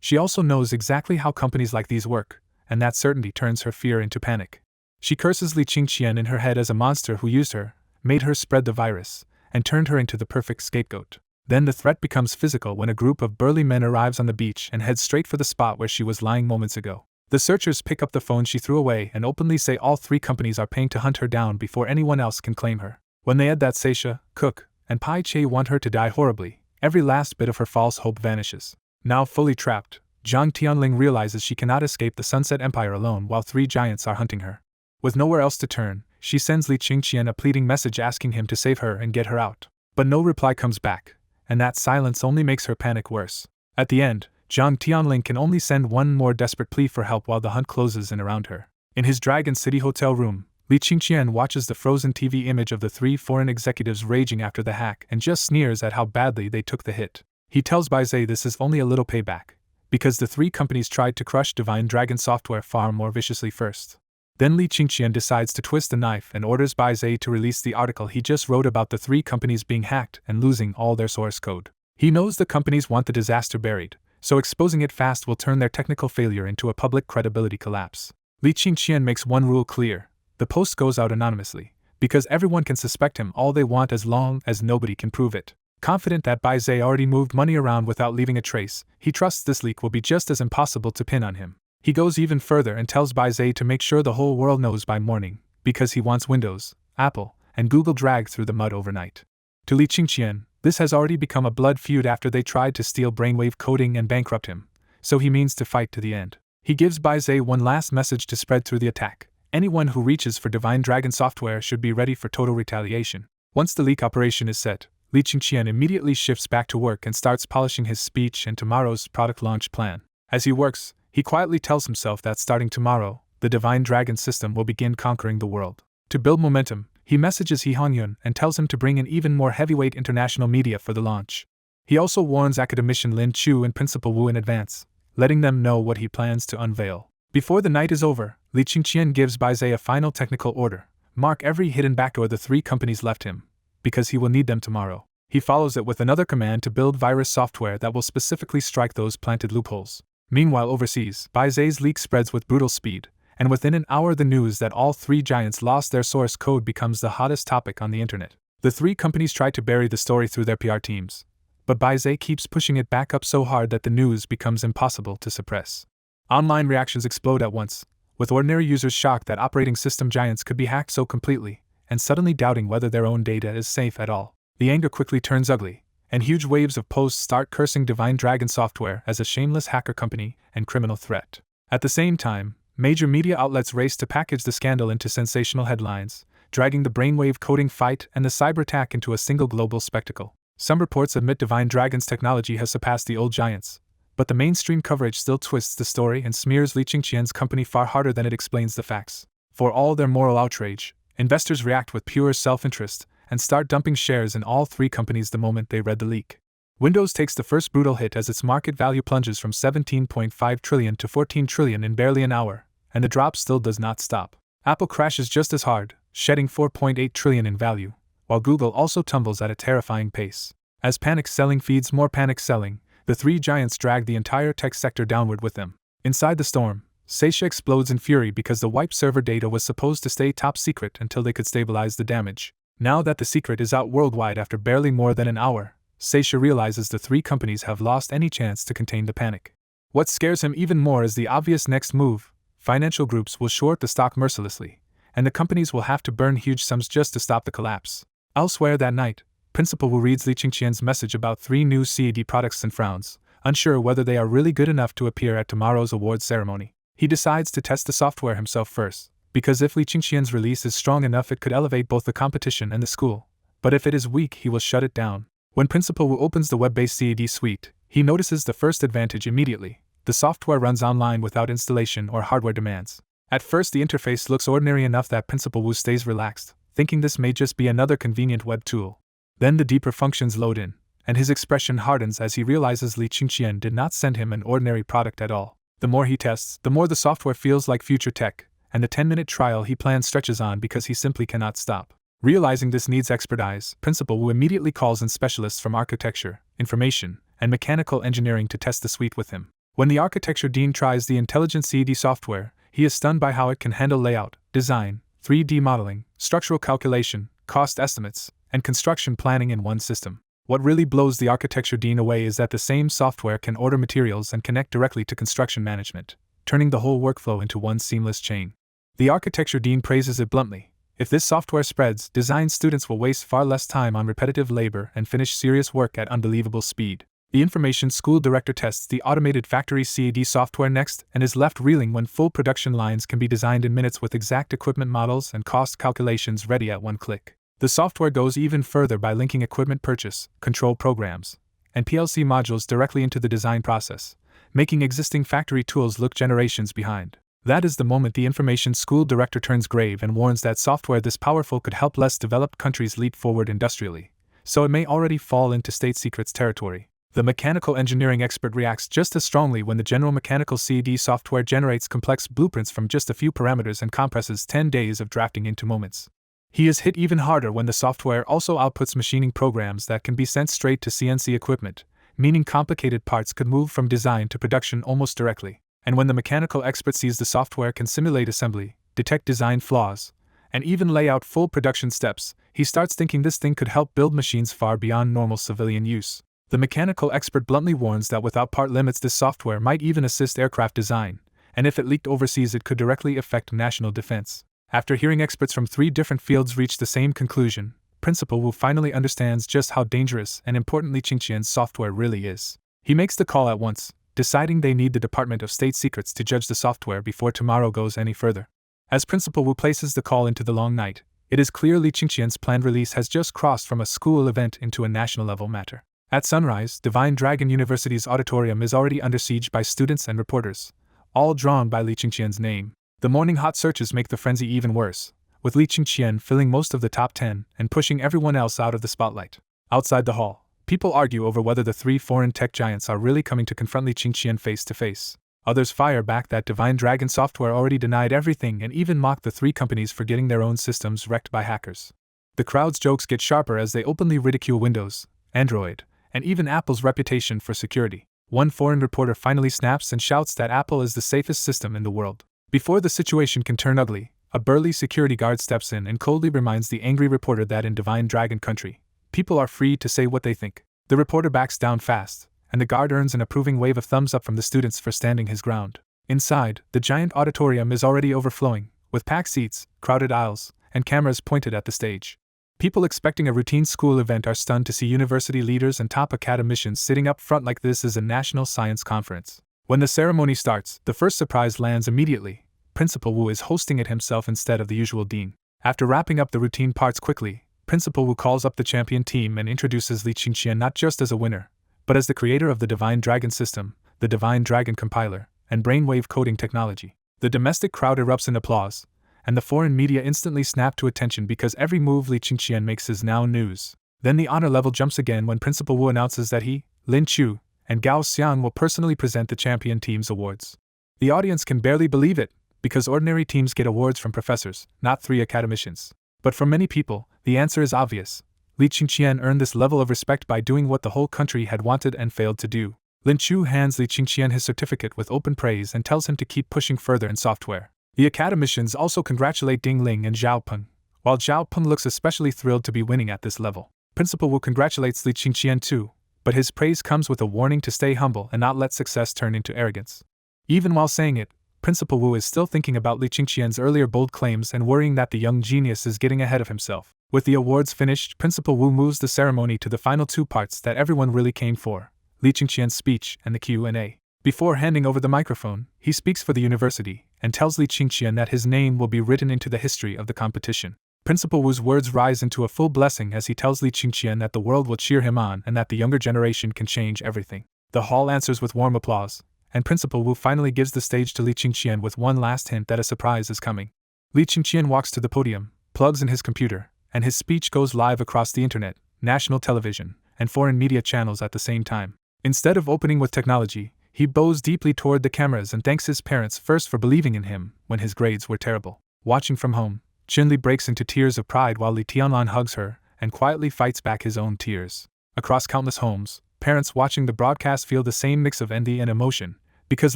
she also knows exactly how companies like these work, and that certainty turns her fear into panic. She curses Li Qingqian in her head as a monster who used her, made her spread the virus, and turned her into the perfect scapegoat. Then the threat becomes physical when a group of burly men arrives on the beach and heads straight for the spot where she was lying moments ago. The searchers pick up the phone she threw away and openly say all 3 companies are paying to hunt her down before anyone else can claim her. When they add that Seisha, Cook, and Pai Che want her to die horribly, every last bit of her false hope vanishes. Now fully trapped, Zhang Tianling realizes she cannot escape the Sunset Empire alone while 3 giants are hunting her. With nowhere else to turn, she sends Li Qingqian a pleading message asking him to save her and get her out. But no reply comes back, and that silence only makes her panic worse. At the end, Zhang Tianling can only send one more desperate plea for help while the hunt closes in around her. In his Dragon City hotel room, Li Qingqian watches the frozen TV image of the 3 foreign executives raging after the hack and just sneers at how badly they took the hit. He tells Baizhe this is only a little payback, because the 3 companies tried to crush Divine Dragon software far more viciously first. Then Li Qingqian decides to twist the knife and orders Baizhe to release the article he just wrote about the 3 companies being hacked and losing all their source code. He knows the companies want the disaster buried, so exposing it fast will turn their technical failure into a public credibility collapse. Li Qingqian makes one rule clear: the post goes out anonymously, because everyone can suspect him all they want as long as nobody can prove it. Confident that Baizhe already moved money around without leaving a trace, he trusts this leak will be just as impossible to pin on him. He goes even further and tells Baizhe to make sure the whole world knows by morning, because he wants Windows, Apple, and Google dragged through the mud overnight. To Li Qingqian, this has already become a blood feud after they tried to steal brainwave coding and bankrupt him, so he means to fight to the end. He gives Baizhe one last message to spread through the attack: anyone who reaches for Divine Dragon software should be ready for total retaliation. Once the leak operation is set, Li Qingqian immediately shifts back to work and starts polishing his speech and tomorrow's product launch plan. As he works, he quietly tells himself that starting tomorrow, the Divine Dragon system will begin conquering the world. To build momentum, he messages He Hongyun and tells him to bring in even more heavyweight international media for the launch. He also warns academician Lin Chu and Principal Wu in advance, letting them know what he plans to unveil. Before the night is over, Li Qingqian gives Baizhe a final technical order: mark every hidden backdoor the 3 companies left him, because he will need them tomorrow. He follows it with another command to build virus software that will specifically strike those planted loopholes. Meanwhile overseas, Baizhe's leak spreads with brutal speed, and within an hour the news that all 3 giants lost their source code becomes the hottest topic on the internet. The 3 companies try to bury the story through their PR teams, but Baizhe keeps pushing it back up so hard that the news becomes impossible to suppress. Online reactions explode at once, with ordinary users shocked that operating system giants could be hacked so completely, and suddenly doubting whether their own data is safe at all. The anger quickly turns ugly, and huge waves of posts start cursing Divine Dragon software as a shameless hacker company and criminal threat. At the same time, major media outlets race to package the scandal into sensational headlines, dragging the brainwave coding fight and the cyber attack into a single global spectacle. Some reports admit Divine Dragon's technology has surpassed the old giants, but the mainstream coverage still twists the story and smears Li Qingqian's company far harder than it explains the facts. For all their moral outrage, investors react with pure self-interest and start dumping shares in all 3 companies the moment they read the leak. Windows takes the first brutal hit as its market value plunges from 17.5 trillion to 14 trillion in barely an hour, and the drop still does not stop. Apple crashes just as hard, shedding 4.8 trillion in value, while Google also tumbles at a terrifying pace. As panic selling feeds more panic selling, the 3 giants drag the entire tech sector downward with them. Inside the storm, Seisha explodes in fury because the wiped server data was supposed to stay top secret until they could stabilize the damage. Now that the secret is out worldwide after barely more than an hour, Seisha realizes the 3 companies have lost any chance to contain the panic. What scares him even more is the obvious next move: financial groups will short the stock mercilessly, and the companies will have to burn huge sums just to stop the collapse. Elsewhere that night, Principal Wu reads Li Qingqian's message about 3 new CAD products and frowns, unsure whether they are really good enough to appear at tomorrow's awards ceremony. He decides to test the software himself first, because if Li Qingqian's release is strong enough it could elevate both the competition and the school, but if it is weak he will shut it down. When Principal Wu opens the web-based CAD suite, he notices the first advantage immediately: the software runs online without installation or hardware demands. At first the interface looks ordinary enough that Principal Wu stays relaxed, thinking this may just be another convenient web tool. Then the deeper functions load in, and his expression hardens as he realizes Li Qingqian did not send him an ordinary product at all. The more he tests, the more the software feels like future tech, and the 10-minute trial he plans stretches on because he simply cannot stop. Realizing this needs expertise, Principal Wu immediately calls in specialists from architecture, information, and mechanical engineering to test the suite with him. When the architecture dean tries the intelligent CAD software, he is stunned by how it can handle layout, design, 3D modeling, structural calculation, cost estimates, and construction planning in one system. What really blows the architecture dean away is that the same software can order materials and connect directly to construction management, turning the whole workflow into one seamless chain. The architecture dean praises it bluntly. If this software spreads, design students will waste far less time on repetitive labor and finish serious work at unbelievable speed. The information school director tests the automated factory CAD software next and is left reeling when full production lines can be designed in minutes with exact equipment models and cost calculations ready at one click. The software goes even further by linking equipment purchase, control programs, and PLC modules directly into the design process, making existing factory tools look generations behind. That is the moment the information school director turns grave and warns that software this powerful could help less developed countries leap forward industrially, so it may already fall into state secrets territory. The mechanical engineering expert reacts just as strongly when the general mechanical CAD software generates complex blueprints from just a few parameters and compresses 10 days of drafting into moments. He is hit even harder when the software also outputs machining programs that can be sent straight to CNC equipment, meaning complicated parts could move from design to production almost directly. And when the mechanical expert sees the software can simulate assembly, detect design flaws, and even lay out full production steps, he starts thinking this thing could help build machines far beyond normal civilian use. The mechanical expert bluntly warns that without part limits this software might even assist aircraft design, and if it leaked overseas it could directly affect national defense. After hearing experts from 3 different fields reach the same conclusion, Principal Wu finally understands just how dangerous and important Li Qingqian's software really is. He makes the call at once, deciding they need the Department of State Secrets to judge the software before tomorrow goes any further. As Principal Wu places the call into the long night, it is clear Li Qingqian's planned release has just crossed from a school event into a national-level matter. At sunrise, Divine Dragon University's auditorium is already under siege by students and reporters, all drawn by Li Qingqian's name. The morning hot searches make the frenzy even worse, with Li Qingqian filling most of the top 10 and pushing everyone else out of the spotlight. Outside the hall, people argue over whether the 3 foreign tech giants are really coming to confront Li Qingqian face to face. Others fire back that Divine Dragon software already denied everything and even mock the 3 companies for getting their own systems wrecked by hackers. The crowd's jokes get sharper as they openly ridicule Windows, Android, and even Apple's reputation for security. One foreign reporter finally snaps and shouts that Apple is the safest system in the world. Before the situation can turn ugly, a burly security guard steps in and coldly reminds the angry reporter that in Divine Dragon Country, people are free to say what they think. The reporter backs down fast, and the guard earns an approving wave of thumbs up from the students for standing his ground. Inside, the giant auditorium is already overflowing, with packed seats, crowded aisles, and cameras pointed at the stage. People expecting a routine school event are stunned to see university leaders and top academicians sitting up front like this is a national science conference. When the ceremony starts, the first surprise lands immediately. Principal Wu is hosting it himself instead of the usual dean. After wrapping up the routine parts quickly, Principal Wu calls up the champion team and introduces Li Qingqian not just as a winner, but as the creator of the Divine Dragon system, the Divine Dragon compiler, and brainwave coding technology. The domestic crowd erupts in applause, and the foreign media instantly snap to attention because every move Li Qingqian makes is now news. Then the honor level jumps again when Principal Wu announces that he, Lin Chu, and Gao Xiang will personally present the champion team's awards. The audience can barely believe it, because ordinary teams get awards from professors, not 3 academicians. But for many people, the answer is obvious. Li Qingqian earned this level of respect by doing what the whole country had wanted and failed to do. Lin Chu hands Li Qingqian his certificate with open praise and tells him to keep pushing further in software. The academicians also congratulate Ding Ling and Zhao Peng, while Zhao Peng looks especially thrilled to be winning at this level. Principal Wu congratulates Li Qingqian too, but his praise comes with a warning to stay humble and not let success turn into arrogance. Even while saying it, Principal Wu is still thinking about Li Qingqian's earlier bold claims and worrying that the young genius is getting ahead of himself. With the awards finished, Principal Wu moves the ceremony to the final 2 parts that everyone really came for, Li Qingqian's speech and the Q&A. Before handing over the microphone, he speaks for the university and tells Li Qingqian that his name will be written into the history of the competition. Principal Wu's words rise into a full blessing as he tells Li Qingqian that the world will cheer him on and that the younger generation can change everything. The hall answers with warm applause, and Principal Wu finally gives the stage to Li Qingqian with one last hint that a surprise is coming. Li Qingqian walks to the podium, plugs in his computer, and his speech goes live across the internet, national television, and foreign media channels at the same time. Instead of opening with technology, he bows deeply toward the cameras and thanks his parents first for believing in him when his grades were terrible. Watching from home, Chinli breaks into tears of pride while Li Tianlan hugs her and quietly fights back his own tears. Across countless homes, parents watching the broadcast feel the same mix of envy and emotion, because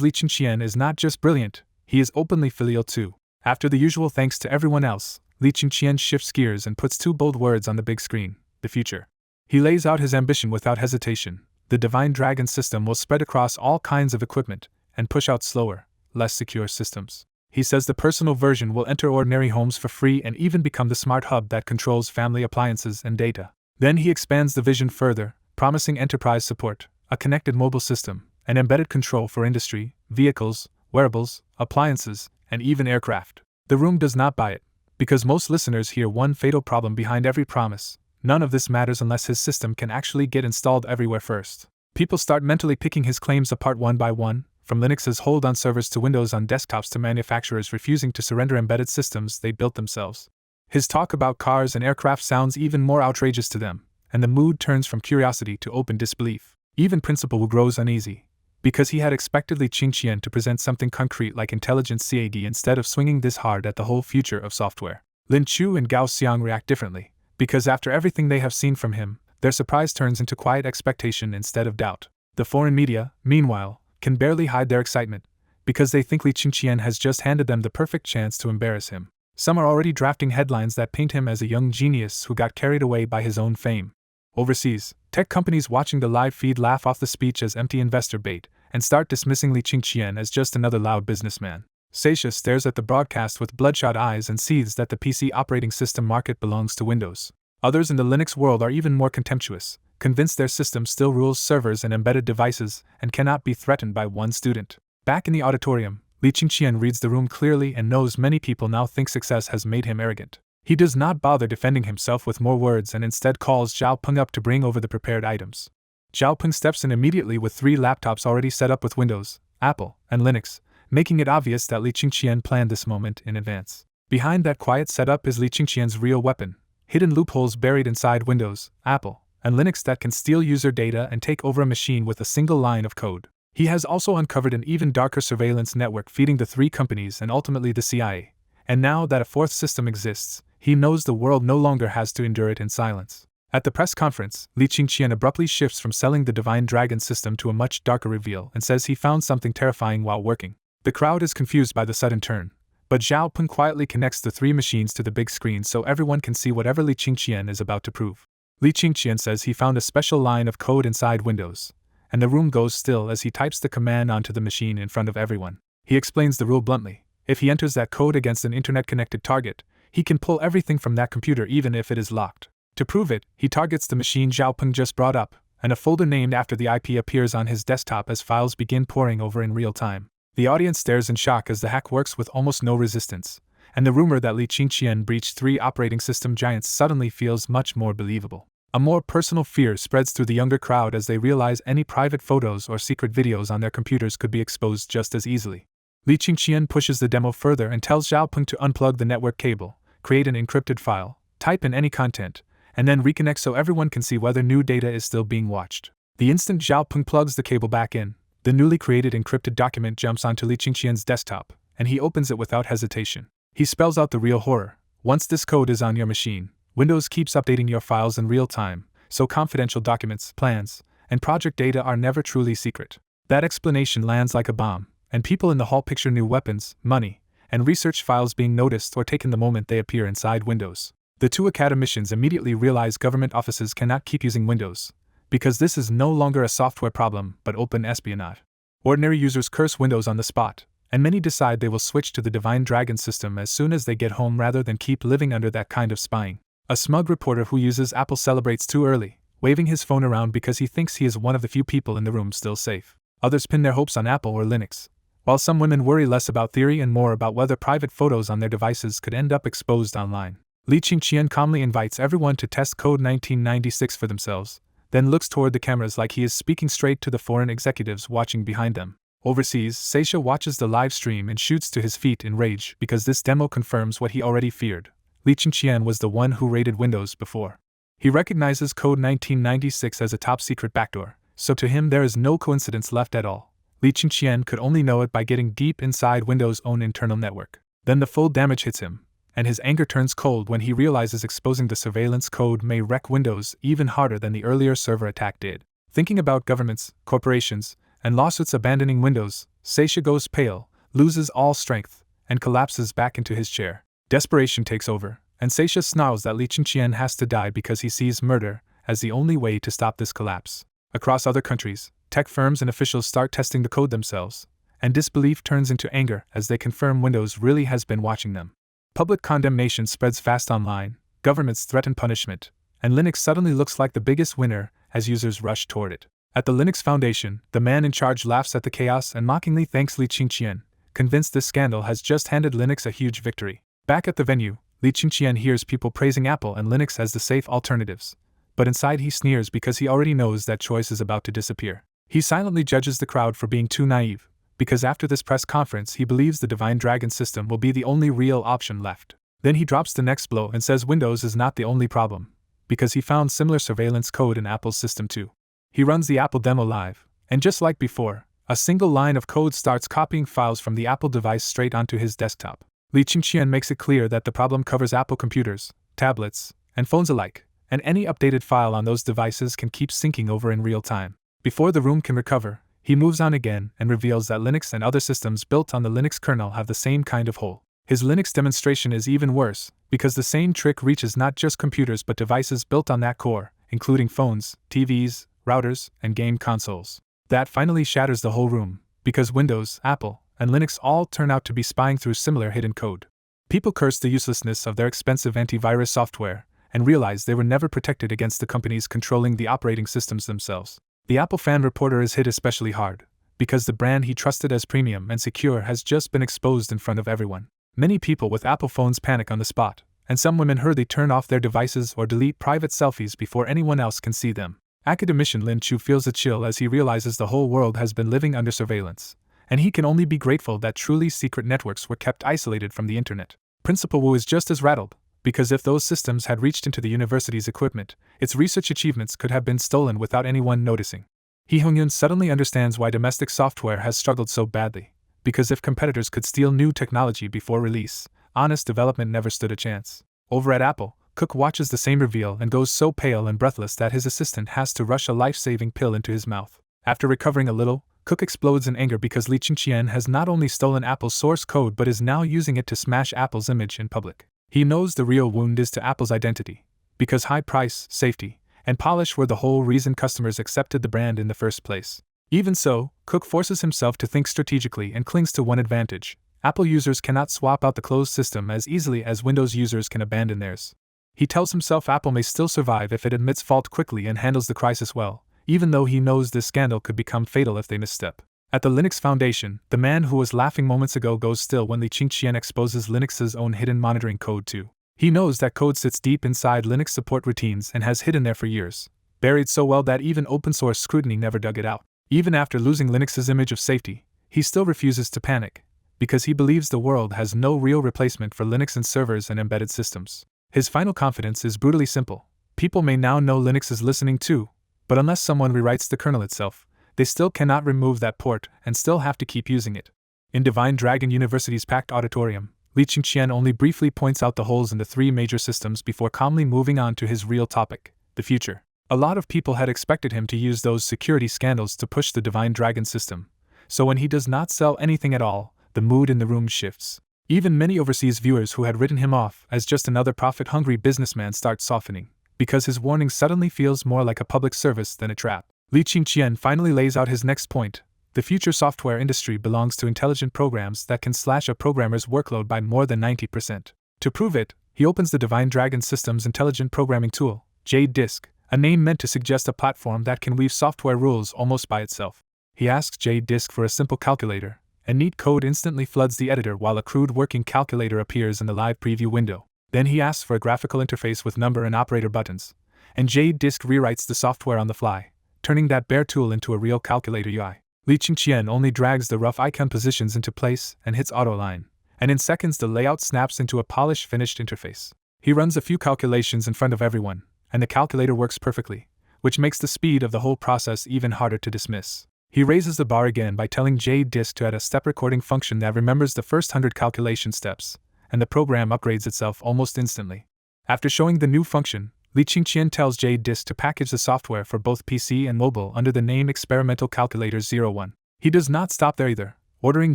Li Qingqian is not just brilliant, he is openly filial too. After the usual thanks to everyone else, Li Qingqian shifts gears and puts two bold words on the big screen: the future. He lays out his ambition without hesitation. The Divine Dragon system will spread across all kinds of equipment and push out slower, less secure systems. He says the personal version will enter ordinary homes for free and even become the smart hub that controls family appliances and data. Then he expands the vision further, promising enterprise support, a connected mobile system, and embedded control for industry, vehicles, wearables, appliances, and even aircraft. The room does not buy it, because most listeners hear one fatal problem behind every promise: none of this matters unless his system can actually get installed everywhere first. People start mentally picking his claims apart one by one, from Linux's hold on servers to Windows on desktops to manufacturers refusing to surrender embedded systems they built themselves. His talk about cars and aircraft sounds even more outrageous to them, and the mood turns from curiosity to open disbelief. Even Principal Wu grows uneasy, because he had expected Li Qingqian to present something concrete like intelligent CAD instead of swinging this hard at the whole future of software. Lin Chu and Gao Xiang react differently, because after everything they have seen from him, their surprise turns into quiet expectation instead of doubt. The foreign media, meanwhile, can barely hide their excitement, because they think Li Qingqian has just handed them the perfect chance to embarrass him. Some are already drafting headlines that paint him as a young genius who got carried away by his own fame. Overseas, tech companies watching the live feed laugh off the speech as empty investor bait, and start dismissing Li Qingqian as just another loud businessman. Seisha stares at the broadcast with bloodshot eyes and sees that the PC operating system market belongs to Windows. Others in the Linux world are even more contemptuous, convinced their system still rules servers and embedded devices and cannot be threatened by one student. Back in the auditorium, Li Qingqian reads the room clearly and knows many people now think success has made him arrogant. He does not bother defending himself with more words and instead calls Zhao Peng up to bring over the prepared items. Zhao Peng steps in immediately with 3 laptops already set up with Windows, Apple, and Linux, making it obvious that Li Qingqian planned this moment in advance. Behind that quiet setup is Li Qingqian's real weapon: hidden loopholes buried inside Windows, Apple, and Linux that can steal user data and take over a machine with a single line of code. He has also uncovered an even darker surveillance network feeding the 3 companies and ultimately the CIA. And now that a 4th system exists, he knows the world no longer has to endure it in silence. At the press conference, Li Qingqian abruptly shifts from selling the Divine Dragon system to a much darker reveal and says he found something terrifying while working. The crowd is confused by the sudden turn, but Zhao Peng quietly connects the 3 machines to the big screen so everyone can see whatever Li Qingqian is about to prove. Li Qingqian says he found a special line of code inside Windows, and the room goes still as he types the command onto the machine in front of everyone. He explains the rule bluntly: if he enters that code against an internet-connected target, he can pull everything from that computer even if it is locked. To prove it, he targets the machine Zhao Peng just brought up, and a folder named after the IP appears on his desktop as files begin pouring over in real time. The audience stares in shock as the hack works with almost no resistance, and the rumor that Li Qingqian breached 3 operating system giants suddenly feels much more believable. A more personal fear spreads through the younger crowd as they realize any private photos or secret videos on their computers could be exposed just as easily. Li Qingqian pushes the demo further and tells Zhao Peng to unplug the network cable, create an encrypted file, type in any content, and then reconnect so everyone can see whether new data is still being watched. The instant Zhao Peng plugs the cable back in, the newly created encrypted document jumps onto Li Qingqian's desktop, and he opens it without hesitation. He spells out the real horror: once this code is on your machine, Windows keeps updating your files in real time, so confidential documents, plans, and project data are never truly secret. That explanation lands like a bomb, and people in the hall picture new weapons, money, and research files being noticed or taken the moment they appear inside Windows. The 2 academicians immediately realize government offices cannot keep using Windows, because this is no longer a software problem but open espionage. Ordinary users curse Windows on the spot, and many decide they will switch to the Divine Dragon system as soon as they get home rather than keep living under that kind of spying. A smug reporter who uses Apple celebrates too early, waving his phone around because he thinks he is one of the few people in the room still safe. Others pin their hopes on Apple or Linux, while some women worry less about theory and more about whether private photos on their devices could end up exposed online. Li Qingqian calmly invites everyone to test code 1996 for themselves, then looks toward the cameras like he is speaking straight to the foreign executives watching behind them. Overseas, Seisha watches the live stream and shoots to his feet in rage because this demo confirms what he already feared: Li Qingqian was the one who raided Windows before. He recognizes code 1996 as a top-secret backdoor, so to him there is no coincidence left at all. Li Qingqian could only know it by getting deep inside Windows' own internal network. Then the full damage hits him, and his anger turns cold when he realizes exposing the surveillance code may wreck Windows even harder than the earlier server attack did. Thinking about governments, corporations, and lawsuits abandoning Windows, Seisha goes pale, loses all strength, and collapses back into his chair. Desperation takes over, and Seisha snarls that Li Qingqian has to die because he sees murder as the only way to stop this collapse. Across other countries, tech firms and officials start testing the code themselves, and disbelief turns into anger as they confirm Windows really has been watching them. Public condemnation spreads fast online, governments threaten punishment, and Linux suddenly looks like the biggest winner as users rush toward it. At the Linux Foundation, the man in charge laughs at the chaos and mockingly thanks Li Qingqian, convinced this scandal has just handed Linux a huge victory. Back at the venue, Li Qingqian hears people praising Apple and Linux as the safe alternatives, but inside he sneers because he already knows that choice is about to disappear. He silently judges the crowd for being too naive, because after this press conference he believes the Divine Dragon system will be the only real option left. Then he drops the next blow and says Windows is not the only problem, because he found similar surveillance code in Apple's system too. He runs the Apple demo live, and just like before, a single line of code starts copying files from the Apple device straight onto his desktop. Li Qingqian makes it clear that the problem covers Apple computers, tablets, and phones alike, and any updated file on those devices can keep syncing over in real time. Before the room can recover, he moves on again and reveals that Linux and other systems built on the Linux kernel have the same kind of hole. His Linux demonstration is even worse, because the same trick reaches not just computers but devices built on that core, including phones, TVs, routers, and game consoles. That finally shatters the whole room, because Windows, Apple, and Linux all turn out to be spying through similar hidden code. People curse the uselessness of their expensive antivirus software, and realize they were never protected against the companies controlling the operating systems themselves. The Apple fan reporter is hit especially hard, because the brand he trusted as premium and secure has just been exposed in front of everyone. Many people with Apple phones panic on the spot, and some women hurriedly turn off their devices or delete private selfies before anyone else can see them. Academician Lin Chu feels a chill as he realizes the whole world has been living under surveillance, and he can only be grateful that truly secret networks were kept isolated from the internet. Principal Wu is just as rattled, because if those systems had reached into the university's equipment, its research achievements could have been stolen without anyone noticing. Hee Hongyun suddenly understands why domestic software has struggled so badly, because if competitors could steal new technology before release, honest development never stood a chance. Over at Apple, Cook watches the same reveal and goes so pale and breathless that his assistant has to rush a life-saving pill into his mouth. After recovering a little, Cook explodes in anger because Li Qingqian has not only stolen Apple's source code but is now using it to smash Apple's image in public. He knows the real wound is to Apple's identity, because high price, safety, and polish were the whole reason customers accepted the brand in the first place. Even so, Cook forces himself to think strategically and clings to one advantage: Apple users cannot swap out the closed system as easily as Windows users can abandon theirs. He tells himself Apple may still survive if it admits fault quickly and handles the crisis well, even though he knows this scandal could become fatal if they misstep. At the Linux Foundation, the man who was laughing moments ago goes still when Li Qingqian exposes Linux's own hidden monitoring code too. He knows that code sits deep inside Linux support routines and has hidden there for years, buried so well that even open-source scrutiny never dug it out. Even after losing Linux's image of safety, he still refuses to panic, because he believes the world has no real replacement for Linux in servers and embedded systems. His final confidence is brutally simple: people may now know Linux is listening too, but unless someone rewrites the kernel itself, they still cannot remove that port and still have to keep using it. In Divine Dragon University's packed auditorium, Li Qingqian only briefly points out the holes in the three major systems before calmly moving on to his real topic, the future. A lot of people had expected him to use those security scandals to push the Divine Dragon system, so when he does not sell anything at all, the mood in the room shifts. Even many overseas viewers who had written him off as just another profit-hungry businessman start softening, because his warning suddenly feels more like a public service than a trap. Li Qingqian finally lays out his next point: the future software industry belongs to intelligent programs that can slash a programmer's workload by more than 90%. To prove it, he opens the Divine Dragon System's intelligent programming tool, Jade Disk, a name meant to suggest a platform that can weave software rules almost by itself. He asks Jade Disk for a simple calculator, and neat code instantly floods the editor while a crude working calculator appears in the live preview window. Then he asks for a graphical interface with number and operator buttons, and Jade Disk rewrites the software on the fly, turning that bare tool into a real calculator UI. Li Qingqian only drags the rough icon positions into place and hits autoline, and in seconds the layout snaps into a polished finished interface. He runs a few calculations in front of everyone, and the calculator works perfectly, which makes the speed of the whole process even harder to dismiss. He raises the bar again by telling J-Disk to add a step recording function that remembers the first 100 calculation steps, and the program upgrades itself almost instantly. After showing the new function, Li Qingqian tells J-Disk to package the software for both PC and mobile under the name Experimental Calculator 01. He does not stop there either, ordering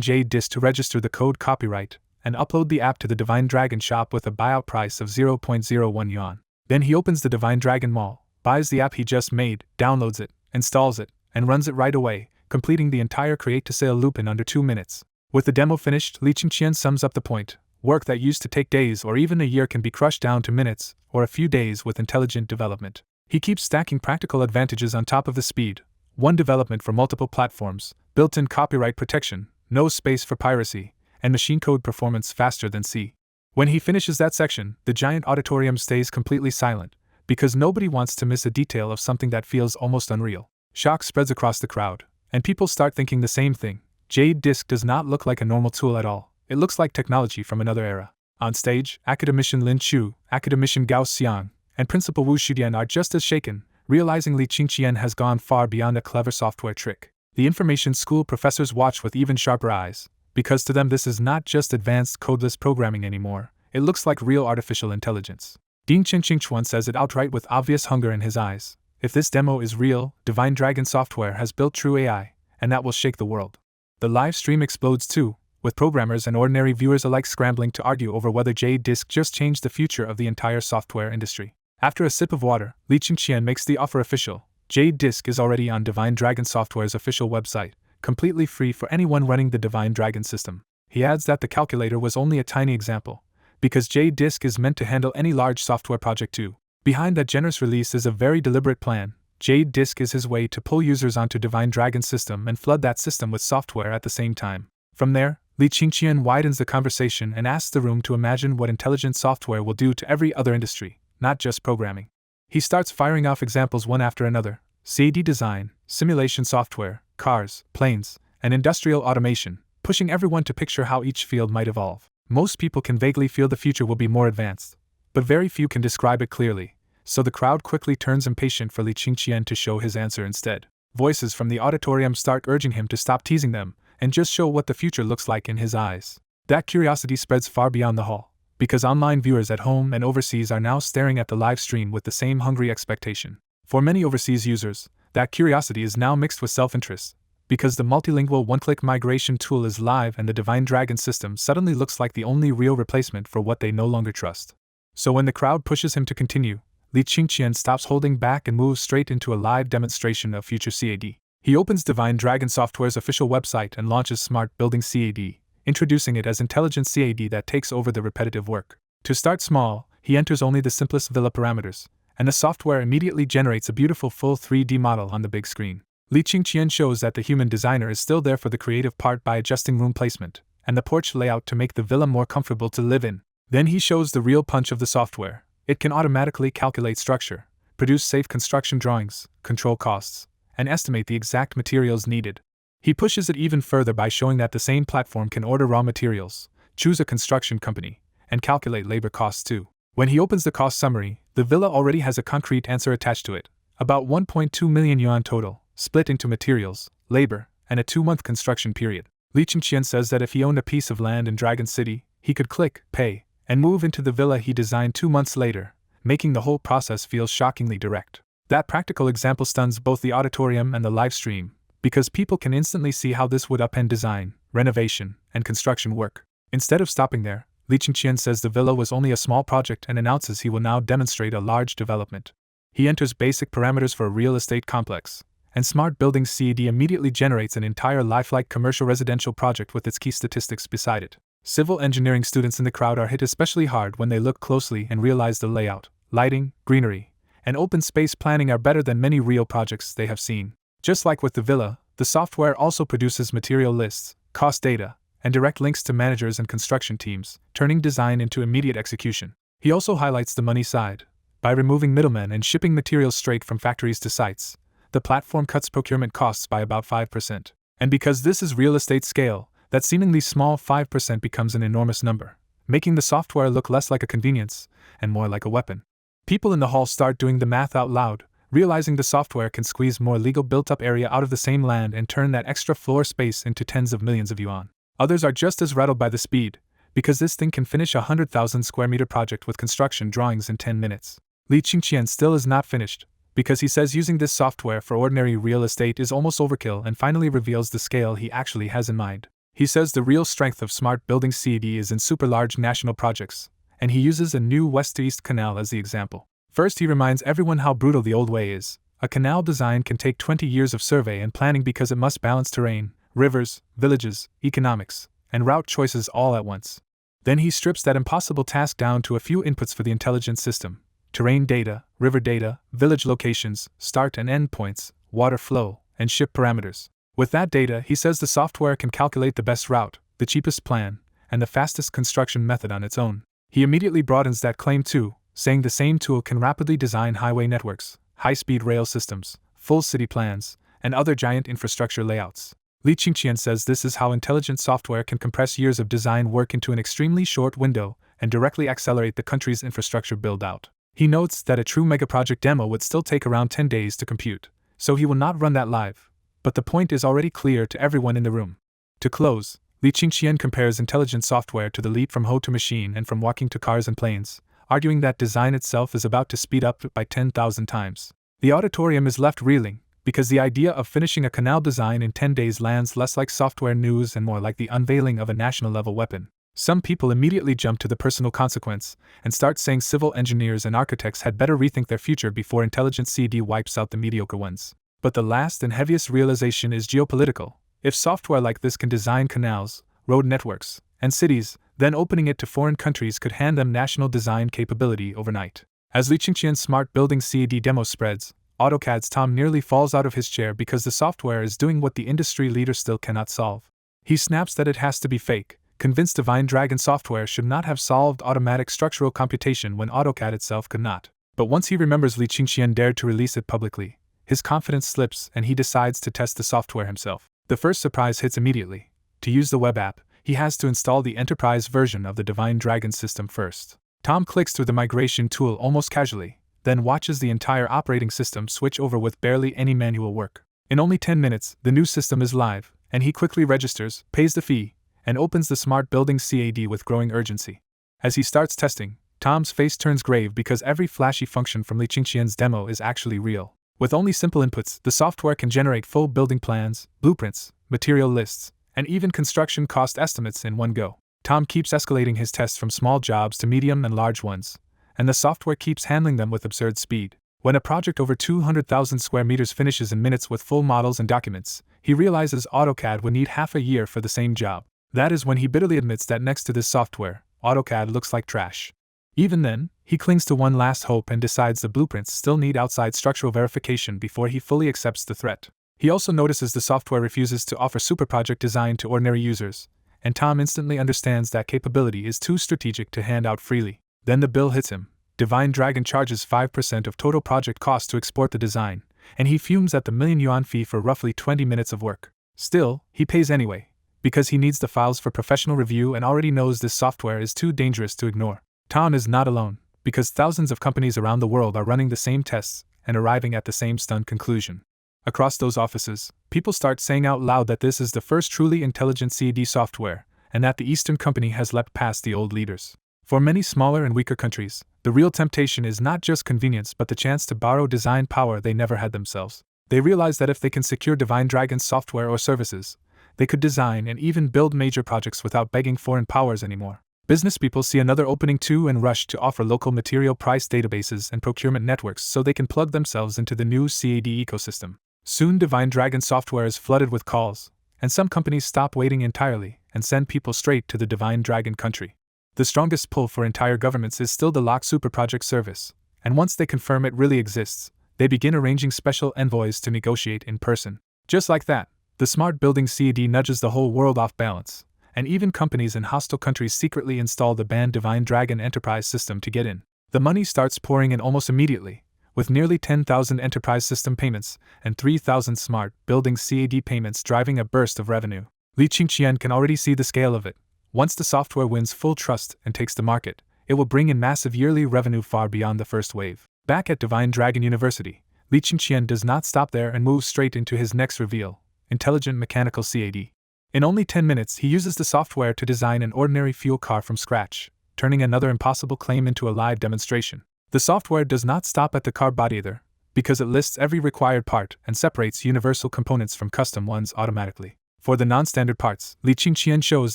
J-Disk to register the code copyright and upload the app to the Divine Dragon shop with a buyout price of 0.01 yuan. Then he opens the Divine Dragon Mall, buys the app he just made, downloads it, installs it, and runs it right away, completing the entire create-to-sale loop in under 2 minutes. With the demo finished, Li Qingqian sums up the point. Work that used to take days or even a year can be crushed down to minutes or a few days with intelligent development. He keeps stacking practical advantages on top of the speed. One development for multiple platforms, built-in copyright protection, no space for piracy, and machine code performance faster than C. When he finishes that section, the giant auditorium stays completely silent, because nobody wants to miss a detail of something that feels almost unreal. Shock spreads across the crowd, and people start thinking the same thing. J-Disk does not look like a normal tool at all. It looks like technology from another era. On stage, academician Lin Chu, academician Gao Xiang, and Principal Wu Shidian are just as shaken, realizing Li Qingqian has gone far beyond a clever software trick. The information school professors watch with even sharper eyes, because to them this is not just advanced codeless programming anymore, it looks like real artificial intelligence. Ding Qingchuan says it outright with obvious hunger in his eyes. If this demo is real, Divine Dragon software has built true AI, and that will shake the world. The live stream explodes too, with programmers and ordinary viewers alike scrambling to argue over whether J-Disk just changed the future of the entire software industry. After a sip of water, Li Qingqian makes the offer official. J-Disk is already on Divine Dragon Software's official website, completely free for anyone running the Divine Dragon system. He adds that the calculator was only a tiny example, because J-Disk is meant to handle any large software project too. Behind that generous release is a very deliberate plan. J-Disk is his way to pull users onto Divine Dragon's system and flood that system with software at the same time. From there, Li Qingqian widens the conversation and asks the room to imagine what intelligent software will do to every other industry, not just programming. He starts firing off examples one after another: CAD design, simulation software, cars, planes, and industrial automation, pushing everyone to picture how each field might evolve. Most people can vaguely feel the future will be more advanced, but very few can describe it clearly, so the crowd quickly turns impatient for Li Qingqian to show his answer instead. Voices from the auditorium start urging him to stop teasing them and just show what the future looks like in his eyes. That curiosity spreads far beyond the hall, because online viewers at home and overseas are now staring at the live stream with the same hungry expectation. For many overseas users, that curiosity is now mixed with self-interest, because the multilingual one-click migration tool is live and the Divine Dragon system suddenly looks like the only real replacement for what they no longer trust. So when the crowd pushes him to continue, Li Qingqian stops holding back and moves straight into a live demonstration of future CAD. He opens Divine Dragon Software's official website and launches Smart Building CAD, introducing it as intelligent CAD that takes over the repetitive work. To start small, he enters only the simplest villa parameters, and the software immediately generates a beautiful full 3D model on the big screen. Li Qingqian shows that the human designer is still there for the creative part by adjusting room placement and the porch layout to make the villa more comfortable to live in. Then he shows the real punch of the software. It can automatically calculate structure, produce safe construction drawings, control costs, and estimate the exact materials needed. He pushes it even further by showing that the same platform can order raw materials, choose a construction company, and calculate labor costs too. When he opens the cost summary, the villa already has a concrete answer attached to it, about 1.2 million yuan total, split into materials, labor, and a 2-month construction period. Li Qingqian says that if he owned a piece of land in Dragon City, he could click, pay, and move into the villa he designed 2 months later, making the whole process feel shockingly direct. That practical example stuns both the auditorium and the live stream, because people can instantly see how this would upend design, renovation, and construction work. Instead of stopping there, Li Qingqian says the villa was only a small project and announces he will now demonstrate a large development. He enters basic parameters for a real estate complex, and Smart Building CAD immediately generates an entire lifelike commercial residential project with its key statistics beside it. Civil engineering students in the crowd are hit especially hard when they look closely and realize the layout, lighting, greenery, and open space planning are better than many real projects they have seen. Just like with the villa, the software also produces material lists, cost data, and direct links to managers and construction teams, turning design into immediate execution. He also highlights the money side. By removing middlemen and shipping materials straight from factories to sites, the platform cuts procurement costs by about 5%. And because this is real estate scale, that seemingly small 5% becomes an enormous number, making the software look less like a convenience and more like a weapon. People in the hall start doing the math out loud, realizing the software can squeeze more legal built-up area out of the same land and turn that extra floor space into tens of millions of yuan. Others are just as rattled by the speed, because this thing can finish a 100,000 square meter project with construction drawings in 10 minutes. Li Qingqian still is not finished, because he says using this software for ordinary real estate is almost overkill, and finally reveals the scale he actually has in mind. He says the real strength of smart building CAD is in super large national projects, and he uses a new west-to-east canal as the example. First, he reminds everyone how brutal the old way is. A canal design can take 20 years of survey and planning because it must balance terrain, rivers, villages, economics, and route choices all at once. Then he strips that impossible task down to a few inputs for the intelligence system: terrain data, river data, village locations, start and end points, water flow, and ship parameters. With that data, he says the software can calculate the best route, the cheapest plan, and the fastest construction method on its own. He immediately broadens that claim too, saying the same tool can rapidly design highway networks, high-speed rail systems, full city plans, and other giant infrastructure layouts. Li Qingqian says this is how intelligent software can compress years of design work into an extremely short window and directly accelerate the country's infrastructure build-out. He notes that a true megaproject demo would still take around 10 days to compute, so he will not run that live, but the point is already clear to everyone in the room. To close, Li Qingqian compares intelligent software to the leap from hoe to machine and from walking to cars and planes, arguing that design itself is about to speed up by 10,000 times. The auditorium is left reeling, because the idea of finishing a canal design in 10 days lands less like software news and more like the unveiling of a national-level weapon. Some people immediately jump to the personal consequence and start saying civil engineers and architects had better rethink their future before intelligent CAD wipes out the mediocre ones. But the last and heaviest realization is geopolitical. If software like this can design canals, road networks, and cities, then opening it to foreign countries could hand them national design capability overnight. As Li Qingqian's smart building CAD demo spreads, AutoCAD's Tom nearly falls out of his chair because the software is doing what the industry leader still cannot solve. He snaps that it has to be fake, convinced Divine Dragon software should not have solved automatic structural computation when AutoCAD itself could not. But once he remembers Li Qingqian dared to release it publicly, his confidence slips and he decides to test the software himself. The first surprise hits immediately. To use the web app, he has to install the enterprise version of the Divine Dragon system first. Tom clicks through the migration tool almost casually, then watches the entire operating system switch over with barely any manual work. In only 10 minutes, the new system is live, and he quickly registers, pays the fee, and opens the smart building CAD with growing urgency. As he starts testing, Tom's face turns grave because every flashy function from Li Qingqian's demo is actually real. With only simple inputs, the software can generate full building plans, blueprints, material lists, and even construction cost estimates in one go. Tom keeps escalating his tests from small jobs to medium and large ones, and the software keeps handling them with absurd speed. When a project over 200,000 square meters finishes in minutes with full models and documents, he realizes AutoCAD would need half a year for the same job. That is when he bitterly admits that next to this software, AutoCAD looks like trash. Even then, he clings to one last hope and decides the blueprints still need outside structural verification before he fully accepts the threat. He also notices the software refuses to offer super project design to ordinary users, and Tom instantly understands that capability is too strategic to hand out freely. Then the bill hits him. Divine Dragon charges 5% of total project cost to export the design, and he fumes at the million-yuan fee for roughly 20 minutes of work. Still, he pays anyway, because he needs the files for professional review and already knows this software is too dangerous to ignore. Tom is not alone, because thousands of companies around the world are running the same tests and arriving at the same stunned conclusion. Across those offices, people start saying out loud that this is the first truly intelligent CAD software, and that the Eastern company has leapt past the old leaders. For many smaller and weaker countries, the real temptation is not just convenience but the chance to borrow design power they never had themselves. They realize that if they can secure Divine Dragon's software or services, they could design and even build major projects without begging foreign powers anymore. Business people see another opening too and rush to offer local material price databases and procurement networks so they can plug themselves into the new CAD ecosystem. Soon Divine Dragon software is flooded with calls, and some companies stop waiting entirely and send people straight to the Divine Dragon country. The strongest pull for entire governments is still the locked super project service, and once they confirm it really exists, they begin arranging special envoys to negotiate in person. Just like that, the smart building CAD nudges the whole world off balance, and even companies in hostile countries secretly install the banned Divine Dragon enterprise system to get in. The money starts pouring in almost immediately, with nearly 10,000 enterprise system payments and 3,000 smart building CAD payments driving a burst of revenue. Li Qingqian can already see the scale of it. Once the software wins full trust and takes the market, it will bring in massive yearly revenue far beyond the first wave. Back at Divine Dragon University, Li Qingqian does not stop there and moves straight into his next reveal, Intelligent Mechanical CAD. In only 10 minutes, he uses the software to design an ordinary fuel car from scratch, turning another impossible claim into a live demonstration. The software does not stop at the car body either, because it lists every required part and separates universal components from custom ones automatically. For the non-standard parts, Li Qingqian shows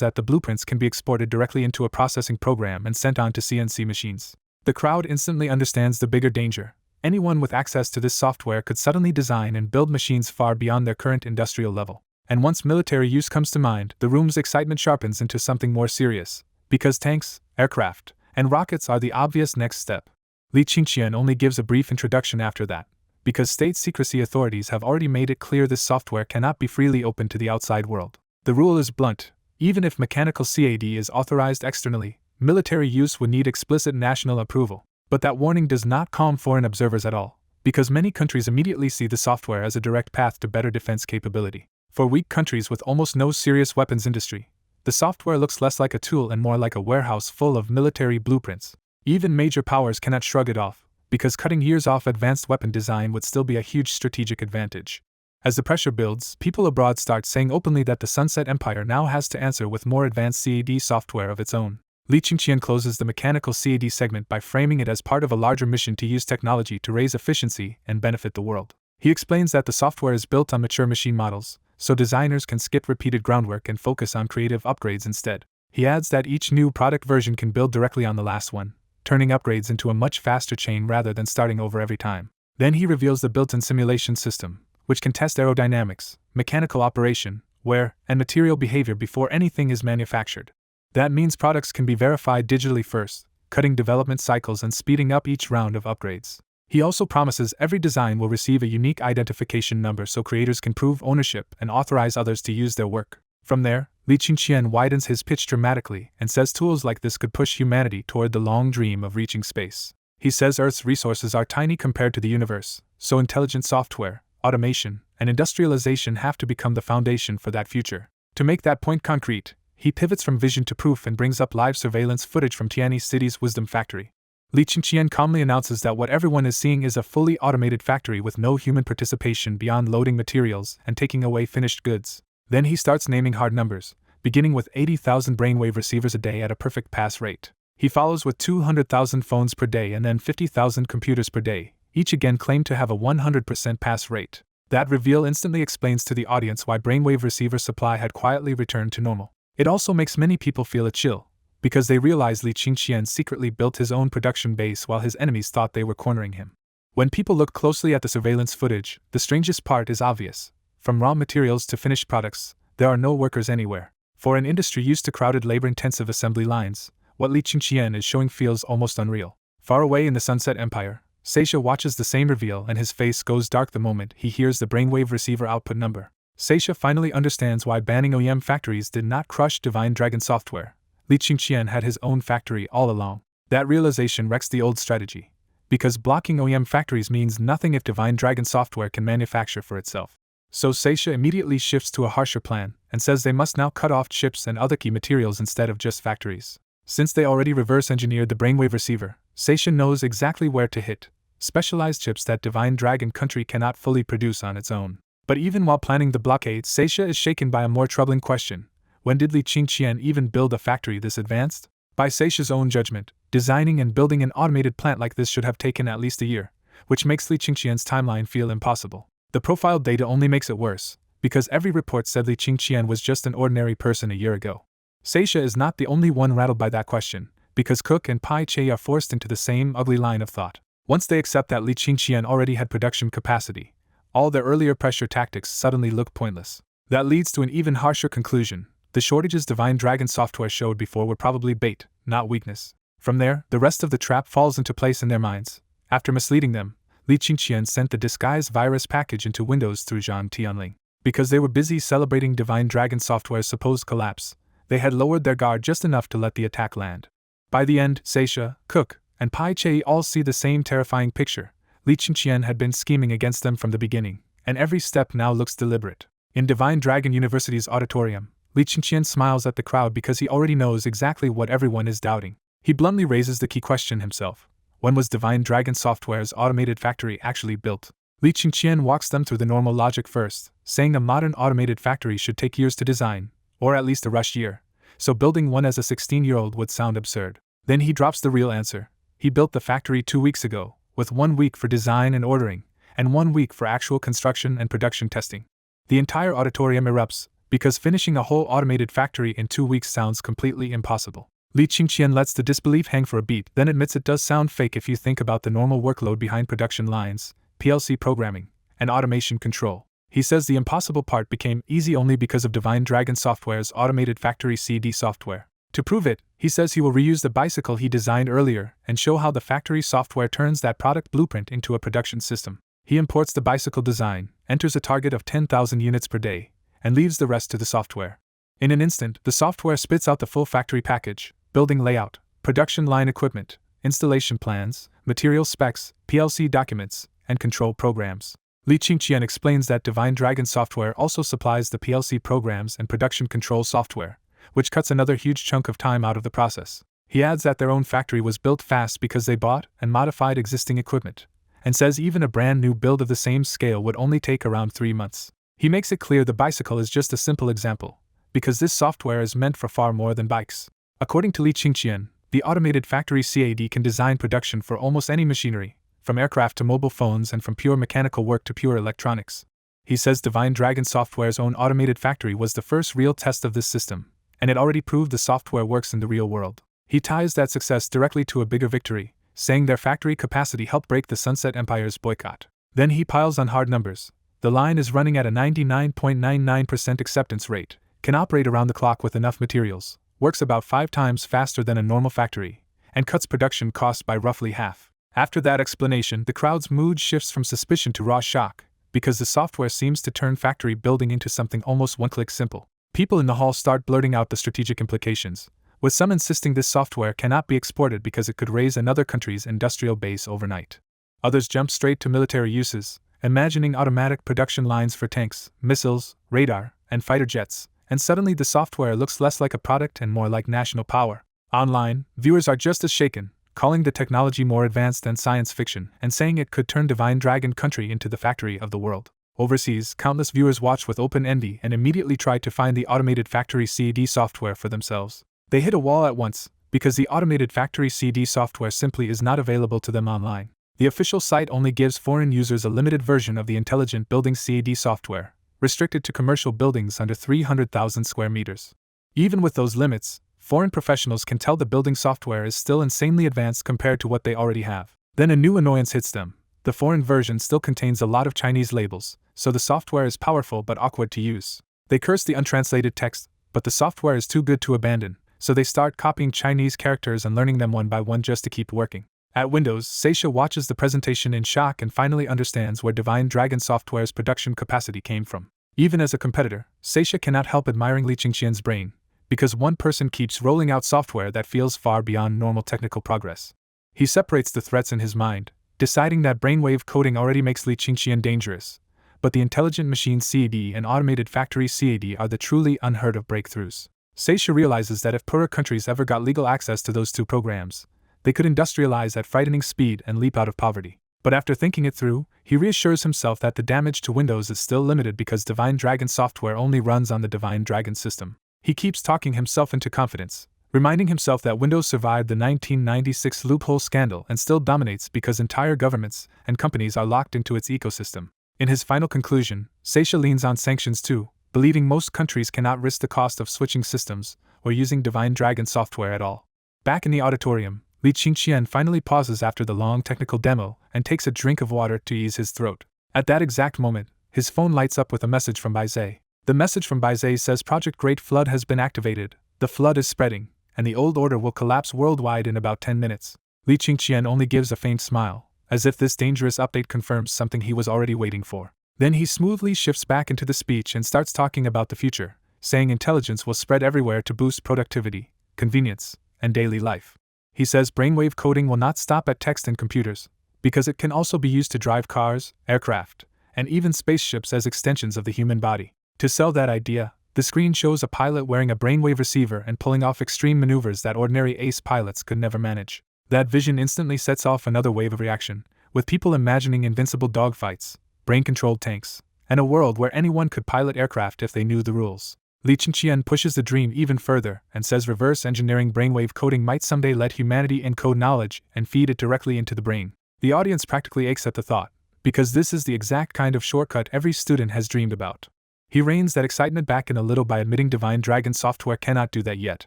that the blueprints can be exported directly into a processing program and sent on to CNC machines. The crowd instantly understands the bigger danger. Anyone with access to this software could suddenly design and build machines far beyond their current industrial level. And once military use comes to mind, the room's excitement sharpens into something more serious, because tanks, aircraft, and rockets are the obvious next step. Li Qingqian only gives a brief introduction after that, because state secrecy authorities have already made it clear this software cannot be freely opened to the outside world. The rule is blunt: even if mechanical CAD is authorized externally, military use would need explicit national approval. But that warning does not calm foreign observers at all, because many countries immediately see the software as a direct path to better defense capability. For weak countries with almost no serious weapons industry, the software looks less like a tool and more like a warehouse full of military blueprints. Even major powers cannot shrug it off, because cutting years off advanced weapon design would still be a huge strategic advantage. As the pressure builds, people abroad start saying openly that the Sunset Empire now has to answer with more advanced CAD software of its own. Li Qingqian closes the mechanical CAD segment by framing it as part of a larger mission to use technology to raise efficiency and benefit the world. He explains that the software is built on mature machine models, so designers can skip repeated groundwork and focus on creative upgrades instead. He adds that each new product version can build directly on the last one, turning upgrades into a much faster chain rather than starting over every time. Then he reveals the built-in simulation system, which can test aerodynamics, mechanical operation, wear, and material behavior before anything is manufactured. That means products can be verified digitally first, cutting development cycles and speeding up each round of upgrades. He also promises every design will receive a unique identification number so creators can prove ownership and authorize others to use their work. From there, Li Qingqian widens his pitch dramatically and says tools like this could push humanity toward the long dream of reaching space. He says Earth's resources are tiny compared to the universe, so intelligent software, automation, and industrialization have to become the foundation for that future. To make that point concrete, he pivots from vision to proof and brings up live surveillance footage from Tianyi City's Wisdom Factory. Li Qingqian calmly announces that what everyone is seeing is a fully automated factory with no human participation beyond loading materials and taking away finished goods. Then he starts naming hard numbers, beginning with 80,000 brainwave receivers a day at a perfect pass rate. He follows with 200,000 phones per day and then 50,000 computers per day, each again claimed to have a 100% pass rate. That reveal instantly explains to the audience why brainwave receiver supply had quietly returned to normal. It also makes many people feel a chill, because they realize Li Qingqian secretly built his own production base while his enemies thought they were cornering him. When people look closely at the surveillance footage, the strangest part is obvious. From raw materials to finished products, there are no workers anywhere. For an industry used to crowded labor-intensive assembly lines, what Li Qingqian is showing feels almost unreal. Far away in the Sunset Empire, Seisha watches the same reveal and his face goes dark the moment he hears the brainwave receiver output number. Seisha finally understands why banning OEM factories did not crush Divine Dragon software. Li Qingqian had his own factory all along. That realization wrecks the old strategy, because blocking OEM factories means nothing if Divine Dragon software can manufacture for itself. So Seisha immediately shifts to a harsher plan and says they must now cut off chips and other key materials instead of just factories. Since they already reverse-engineered the brainwave receiver, Seisha knows exactly where to hit: specialized chips that Divine Dragon country cannot fully produce on its own. But even while planning the blockade, Seisha is shaken by a more troubling question. When did Li Qingqian even build a factory this advanced? By Seisha's own judgment, designing and building an automated plant like this should have taken at least a year, which makes Li Qingqian's timeline feel impossible. The profile data only makes it worse, because every report said Li Qingqian was just an ordinary person a year ago. Seisha is not the only one rattled by that question, because Cook and Pai Che are forced into the same ugly line of thought. Once they accept that Li Qingqian already had production capacity, all their earlier pressure tactics suddenly look pointless. That leads to an even harsher conclusion: the shortages Divine Dragon software showed before were probably bait, not weakness. From there, the rest of the trap falls into place in their minds. After misleading them, Li Qingqian sent the disguised virus package into Windows through Zhang Tianling. Because they were busy celebrating Divine Dragon software's supposed collapse, they had lowered their guard just enough to let the attack land. By the end, Seisha, Cook, and Pai Che all see the same terrifying picture. Li Qingqian had been scheming against them from the beginning, and every step now looks deliberate. In Divine Dragon University's auditorium, Li Qingqian smiles at the crowd because he already knows exactly what everyone is doubting. He bluntly raises the key question himself. When was Divine Dragon Software's automated factory actually built? Li Qingqian walks them through the normal logic first, saying a modern automated factory should take years to design, or at least a rush year, so building one as a 16-year-old would sound absurd. Then he drops the real answer. He built the factory 2 weeks ago, with 1 week for design and ordering, and 1 week for actual construction and production testing. The entire auditorium erupts, because finishing a whole automated factory in 2 weeks sounds completely impossible. Li Qingqian lets the disbelief hang for a beat, then admits it does sound fake if you think about the normal workload behind production lines, PLC programming, and automation control. He says the impossible part became easy only because of Divine Dragon Software's automated factory CD software. To prove it, he says he will reuse the bicycle he designed earlier and show how the factory software turns that product blueprint into a production system. He imports the bicycle design, enters a target of 10,000 units per day, and leaves the rest to the software. In an instant, the software spits out the full factory package: building layout, production line equipment, installation plans, material specs, PLC documents, and control programs. Li Qingqian explains that Divine Dragon Software also supplies the PLC programs and production control software, which cuts another huge chunk of time out of the process. He adds that their own factory was built fast because they bought and modified existing equipment, and says even a brand new build of the same scale would only take around 3 months. He makes it clear the bicycle is just a simple example, because this software is meant for far more than bikes. According to Li Qingqian, the automated factory CAD can design production for almost any machinery, from aircraft to mobile phones and from pure mechanical work to pure electronics. He says Divine Dragon Software's own automated factory was the first real test of this system, and it already proved the software works in the real world. He ties that success directly to a bigger victory, saying their factory capacity helped break the Sunset Empire's boycott. Then he piles on hard numbers. The line is running at a 99.99% acceptance rate, can operate around the clock with enough materials, works about 5 times faster than a normal factory, and cuts production costs by roughly half. After that explanation, the crowd's mood shifts from suspicion to raw shock, because the software seems to turn factory building into something almost one-click simple. People in the hall start blurting out the strategic implications, with some insisting this software cannot be exported because it could raise another country's industrial base overnight. Others jump straight to military uses, imagining automatic production lines for tanks, missiles, radar, and fighter jets, and suddenly the software looks less like a product and more like national power. Online, viewers are just as shaken, calling the technology more advanced than science fiction and saying it could turn Divine Dragon country into the factory of the world. Overseas, countless viewers watch with open envy and immediately try to find the automated factory CD software for themselves. They hit a wall at once, because the automated factory CD software simply is not available to them online. The official site only gives foreign users a limited version of the intelligent building CAD software, restricted to commercial buildings under 300,000 square meters. Even with those limits, foreign professionals can tell the building software is still insanely advanced compared to what they already have. Then a new annoyance hits them. The foreign version still contains a lot of Chinese labels, so the software is powerful but awkward to use. They curse the untranslated text, but the software is too good to abandon, so they start copying Chinese characters and learning them one by one just to keep working. At Windows, Seisha watches the presentation in shock and finally understands where Divine Dragon Software's production capacity came from. Even as a competitor, Seisha cannot help admiring Li Qingqian's brain, because one person keeps rolling out software that feels far beyond normal technical progress. He separates the threats in his mind, deciding that brainwave coding already makes Li Qingqian dangerous, but the intelligent machine CAD and automated factory CAD are the truly unheard of breakthroughs. Seisha realizes that if poorer countries ever got legal access to those 2 programs, they could industrialize at frightening speed and leap out of poverty. But after thinking it through, he reassures himself that the damage to Windows is still limited because Divine Dragon Software only runs on the Divine Dragon system. He keeps talking himself into confidence, reminding himself that Windows survived the 1996 loophole scandal and still dominates because entire governments and companies are locked into its ecosystem. In his final conclusion, Seisha leans on sanctions too, believing most countries cannot risk the cost of switching systems or using Divine Dragon Software at all. Back in the auditorium, Li Qingqian finally pauses after the long technical demo and takes a drink of water to ease his throat. At that exact moment, his phone lights up with a message from Baizé. The message from Baizé says Project Great Flood has been activated, the flood is spreading, and the old order will collapse worldwide in about 10 minutes. Li Qingqian only gives a faint smile, as if this dangerous update confirms something he was already waiting for. Then he smoothly shifts back into the speech and starts talking about the future, saying intelligence will spread everywhere to boost productivity, convenience, and daily life. He says brainwave coding will not stop at text and computers, because it can also be used to drive cars, aircraft, and even spaceships as extensions of the human body. To sell that idea, The screen shows a pilot wearing a brainwave receiver and pulling off extreme maneuvers that ordinary ace pilots could never manage. That vision instantly sets off another wave of reaction, with people imagining invincible dogfights, brain-controlled tanks, and a world where anyone could pilot aircraft if they knew the rules. Li Qingqian pushes the dream even further and says reverse engineering brainwave coding might someday let humanity encode knowledge and feed it directly into the brain. The audience practically aches at the thought, because this is the exact kind of shortcut every student has dreamed about. He reins that excitement back in a little by admitting Divine Dragon software cannot do that yet,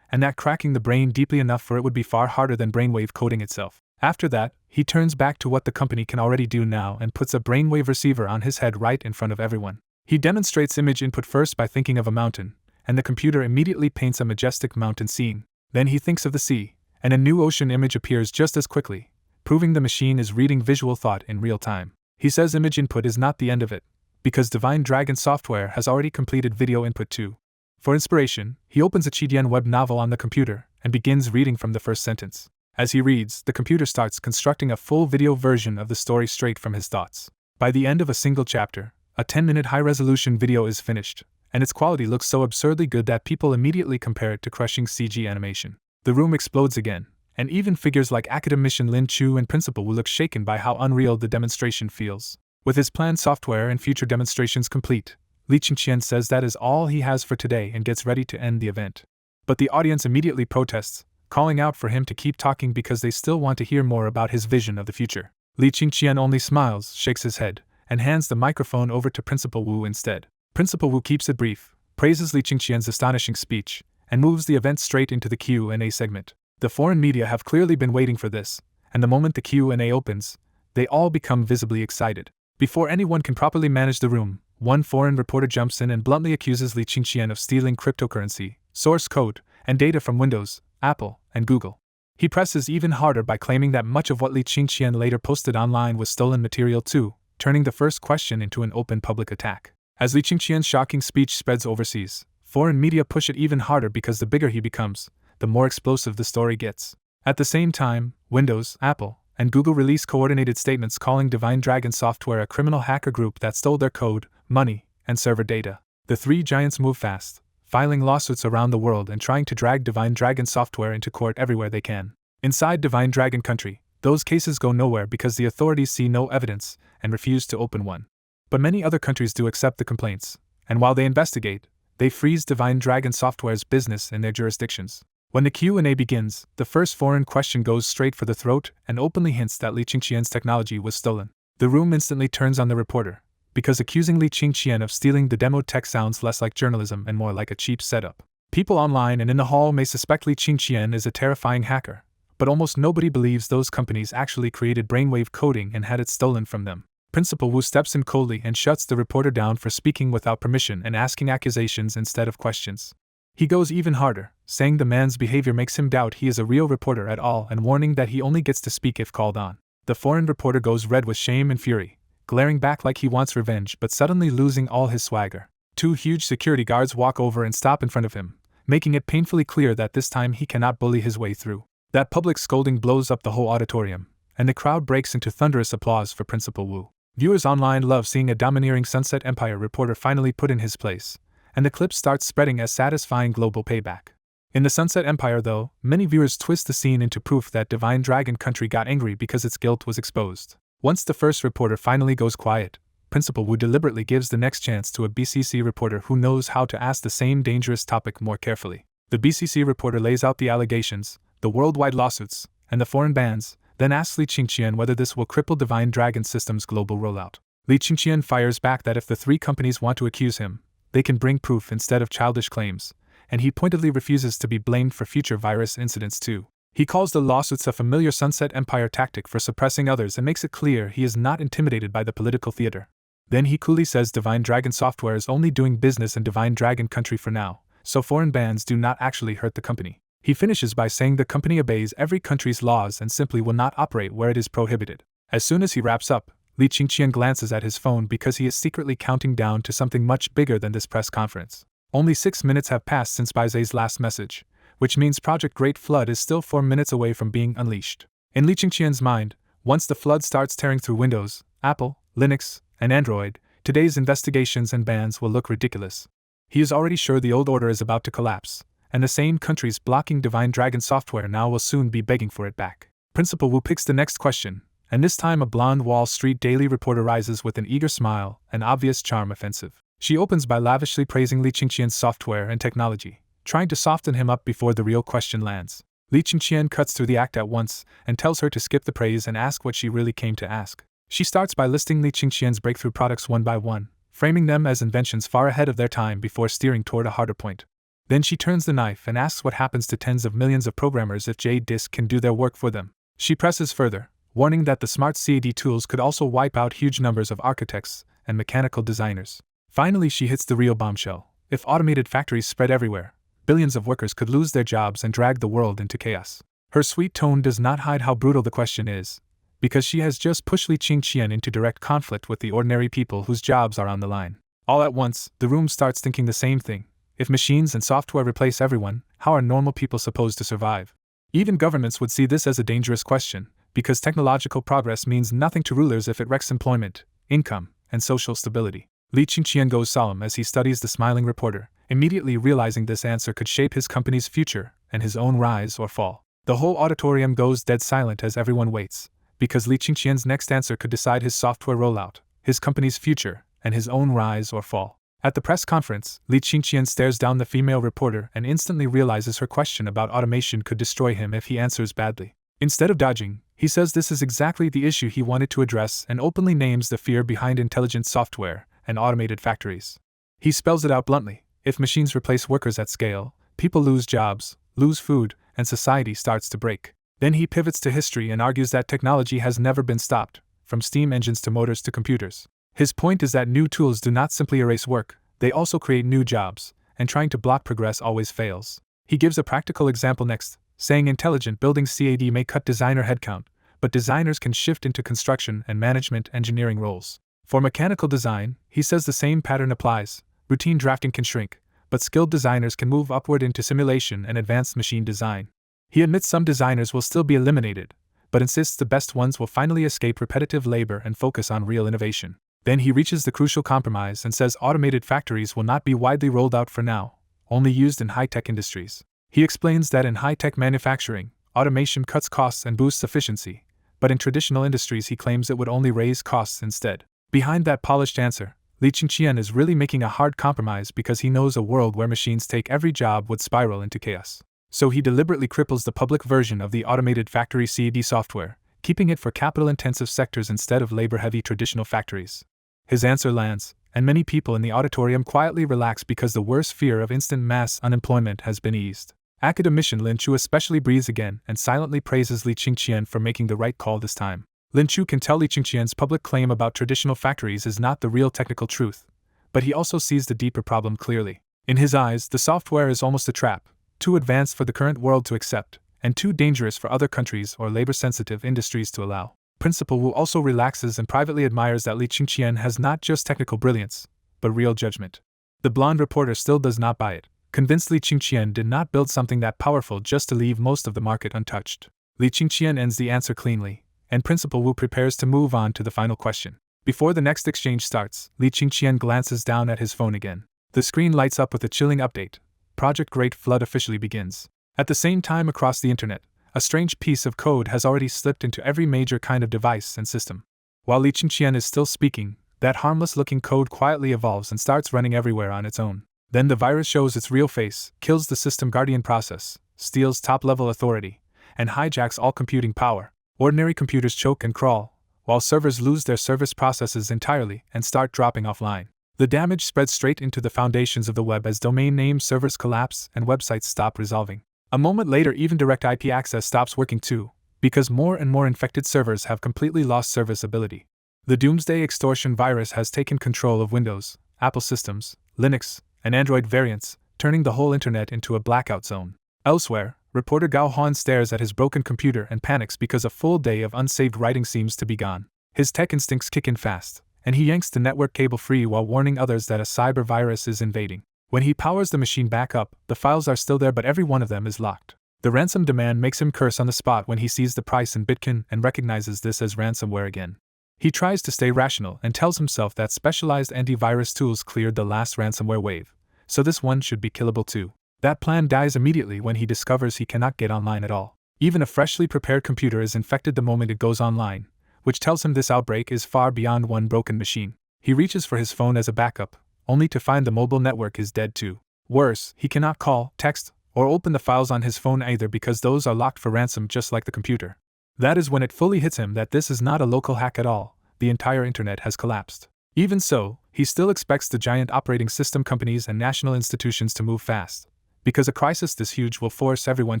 and that cracking the brain deeply enough for it would be far harder than brainwave coding itself. After that, he turns back to what the company can already do now and puts a brainwave receiver on his head right in front of everyone. He demonstrates image input first by thinking of a mountain, and the computer immediately paints a majestic mountain scene. Then he thinks of the sea, and a new ocean image appears just as quickly, proving the machine is reading visual thought in real time. He says image input is not the end of it, because Divine Dragon software has already completed video input too. For inspiration, he opens a Chidian web novel on the computer and begins reading from the first sentence. As he reads, the computer starts constructing a full video version of the story straight from his thoughts. By the end of a single chapter, a 10-minute high-resolution video is finished, and its quality looks so absurdly good that people immediately compare it to crushing CG animation. The room explodes again, and even figures like academician Lin Chu and Principal Wu look shaken by how unreal the demonstration feels. With his planned software and future demonstrations complete, Li Qingqian says that is all he has for today and gets ready to end the event. But the audience immediately protests, calling out for him to keep talking because they still want to hear more about his vision of the future. Li Qingqian only smiles, shakes his head, and hands the microphone over to Principal Wu instead. Principal Wu keeps it brief, praises Li Qingqian's astonishing speech, and moves the event straight into the Q&A segment. The foreign media have clearly been waiting for this, and the moment the Q&A opens, they all become visibly excited. Before anyone can properly manage the room, one foreign reporter jumps in and bluntly accuses Li Qingqian of stealing cryptocurrency, source code, and data from Windows, Apple, and Google. He presses even harder by claiming that much of what Li Qingqian later posted online was stolen material too, turning the first question into an open public attack. As Li Qingqian's shocking speech spreads overseas, foreign media push it even harder because the bigger he becomes, the more explosive the story gets. At the same time, Windows, Apple, and Google release coordinated statements calling Divine Dragon software a criminal hacker group that stole their code, money, and server data. The three giants move fast, filing lawsuits around the world and trying to drag Divine Dragon software into court everywhere they can. Inside Divine Dragon country, those cases go nowhere because the authorities see no evidence and refuse to open one. But many other countries do accept the complaints, and while they investigate, they freeze Divine Dragon software's business in their jurisdictions. When the Q&A begins, the first foreign question goes straight for the throat and openly hints that Li Qingqian's technology was stolen. The room instantly turns on the reporter, because accusing Li Qingqian of stealing the demo tech sounds less like journalism and more like a cheap setup. People online and in the hall may suspect Li Qingqian is a terrifying hacker, but almost nobody believes those companies actually created brainwave coding and had it stolen from them. Principal Wu steps in coldly and shuts the reporter down for speaking without permission and asking accusations instead of questions. He goes even harder, saying the man's behavior makes him doubt he is a real reporter at all and warning that he only gets to speak if called on. The foreign reporter goes red with shame and fury, glaring back like he wants revenge but suddenly losing all his swagger. Two huge security guards walk over and stop in front of him, making it painfully clear that this time he cannot bully his way through. That public scolding blows up the whole auditorium, and the crowd breaks into thunderous applause for Principal Wu. Viewers online love seeing a domineering Sunset Empire reporter finally put in his place, and the clip starts spreading as satisfying global payback. In the Sunset Empire though, many viewers twist the scene into proof that Divine Dragon Country got angry because its guilt was exposed. Once the first reporter finally goes quiet, Principal Wu deliberately gives the next chance to a BCC reporter who knows how to ask the same dangerous topic more carefully. The BCC reporter lays out the allegations, the worldwide lawsuits, and the foreign bans, then asks Li Qingqian whether this will cripple Divine Dragon System's global rollout. Li Qingqian fires back that if the three companies want to accuse him, they can bring proof instead of childish claims, and he pointedly refuses to be blamed for future virus incidents too. He calls the lawsuits a familiar Sunset Empire tactic for suppressing others and makes it clear he is not intimidated by the political theater. Then he coolly says Divine Dragon software is only doing business in Divine Dragon country for now, so foreign bans do not actually hurt the company. He finishes by saying the company obeys every country's laws and simply will not operate where it is prohibited. As soon as he wraps up, Li Qingqian glances at his phone because he is secretly counting down to something much bigger than this press conference. Only 6 minutes have passed since Baize's last message, which means Project Great Flood is still 4 minutes away from being unleashed. In Li Qingqian's mind, once the flood starts tearing through Windows, Apple, Linux, and Android, today's investigations and bans will look ridiculous. He is already sure the old order is about to collapse, and the same countries blocking Divine Dragon software now will soon be begging for it back. Principal Wu picks the next question, and this time a blonde Wall Street daily reporter rises with an eager smile, an obvious charm offensive. She opens by lavishly praising Li Qingqian's software and technology, trying to soften him up before the real question lands. Li Qingqian cuts through the act at once and tells her to skip the praise and ask what she really came to ask. She starts by listing Li Qingqian's breakthrough products one by one, framing them as inventions far ahead of their time before steering toward a harder point. Then she turns the knife and asks what happens to tens of millions of programmers if Jade Disk can do their work for them. She presses further, warning that the smart CAD tools could also wipe out huge numbers of architects and mechanical designers. Finally, she hits the real bombshell. If automated factories spread everywhere, billions of workers could lose their jobs and drag the world into chaos. Her sweet tone does not hide how brutal the question is, because she has just pushed Li Qingqian into direct conflict with the ordinary people whose jobs are on the line. All at once, the room starts thinking the same thing. If machines and software replace everyone, how are normal people supposed to survive? Even governments would see this as a dangerous question, because technological progress means nothing to rulers if it wrecks employment, income, and social stability. Li Qingqian goes solemn as he studies the smiling reporter, immediately realizing this answer could shape his company's future and his own rise or fall. The whole auditorium goes dead silent as everyone waits, because Li Qingqian's next answer could decide his software rollout, his company's future, and his own rise or fall. At the press conference, Li Qingqian stares down the female reporter and instantly realizes her question about automation could destroy him if he answers badly. Instead of dodging, he says this is exactly the issue he wanted to address and openly names the fear behind intelligent software and automated factories. He spells it out bluntly. If machines replace workers at scale, people lose jobs, lose food, and society starts to break. Then he pivots to history and argues that technology has never been stopped, from steam engines to motors to computers. His point is that new tools do not simply erase work, they also create new jobs, and trying to block progress always fails. He gives a practical example next, saying intelligent building CAD may cut designer headcount, but designers can shift into construction and management engineering roles. For mechanical design, he says the same pattern applies. Routine drafting can shrink, but skilled designers can move upward into simulation and advanced machine design. He admits some designers will still be eliminated, but insists the best ones will finally escape repetitive labor and focus on real innovation. Then he reaches the crucial compromise and says automated factories will not be widely rolled out for now, only used in high-tech industries. He explains that in high-tech manufacturing, automation cuts costs and boosts efficiency, but in traditional industries he claims it would only raise costs instead. Behind that polished answer, Li Qingqian is really making a hard compromise because he knows a world where machines take every job would spiral into chaos. So he deliberately cripples the public version of the automated factory CAD software, keeping it for capital-intensive sectors instead of labor-heavy traditional factories. His answer lands, and many people in the auditorium quietly relax because the worst fear of instant mass unemployment has been eased. Academician Lin Chu especially breathes again and silently praises Li Qingqian for making the right call this time. Lin Chu can tell Li Qingqian's public claim about traditional factories is not the real technical truth, but he also sees the deeper problem clearly. In his eyes, the software is almost a trap, too advanced for the current world to accept, and too dangerous for other countries or labor-sensitive industries to allow. Principal Wu also relaxes and privately admires that Li Qingqian has not just technical brilliance, but real judgment. The blonde reporter still does not buy it, convinced Li Qingqian did not build something that powerful just to leave most of the market untouched. Li Qingqian ends the answer cleanly, and Principal Wu prepares to move on to the final question. Before the next exchange starts, Li Qingqian glances down at his phone again. The screen lights up with a chilling update. Project Great Flood officially begins. At the same time across the internet, a strange piece of code has already slipped into every major kind of device and system. While Li Qingqian is still speaking, that harmless-looking code quietly evolves and starts running everywhere on its own. Then the virus shows its real face, kills the system guardian process, steals top-level authority, and hijacks all computing power. Ordinary computers choke and crawl, while servers lose their service processes entirely and start dropping offline. The damage spreads straight into the foundations of the web as domain name servers collapse and websites stop resolving. A moment later, even direct IP access stops working too, because more and more infected servers have completely lost serviceability. The Doomsday Extortion virus has taken control of Windows, Apple systems, Linux, and Android variants, turning the whole internet into a blackout zone. Elsewhere, reporter Gao Han stares at his broken computer and panics because a full day of unsaved writing seems to be gone. His tech instincts kick in fast, and he yanks the network cable free while warning others that a cyber virus is invading. When he powers the machine back up, the files are still there but every one of them is locked. The ransom demand makes him curse on the spot when he sees the price in Bitcoin and recognizes this as ransomware again. He tries to stay rational and tells himself that specialized antivirus tools cleared the last ransomware wave, so this one should be killable too. That plan dies immediately when he discovers he cannot get online at all. Even a freshly prepared computer is infected the moment it goes online, which tells him this outbreak is far beyond one broken machine. He reaches for his phone as a backup, only to find the mobile network is dead too. Worse, he cannot call, text, or open the files on his phone either because those are locked for ransom just like the computer. That is when it fully hits him that this is not a local hack at all, the entire internet has collapsed. Even so, he still expects the giant operating system companies and national institutions to move fast, because a crisis this huge will force everyone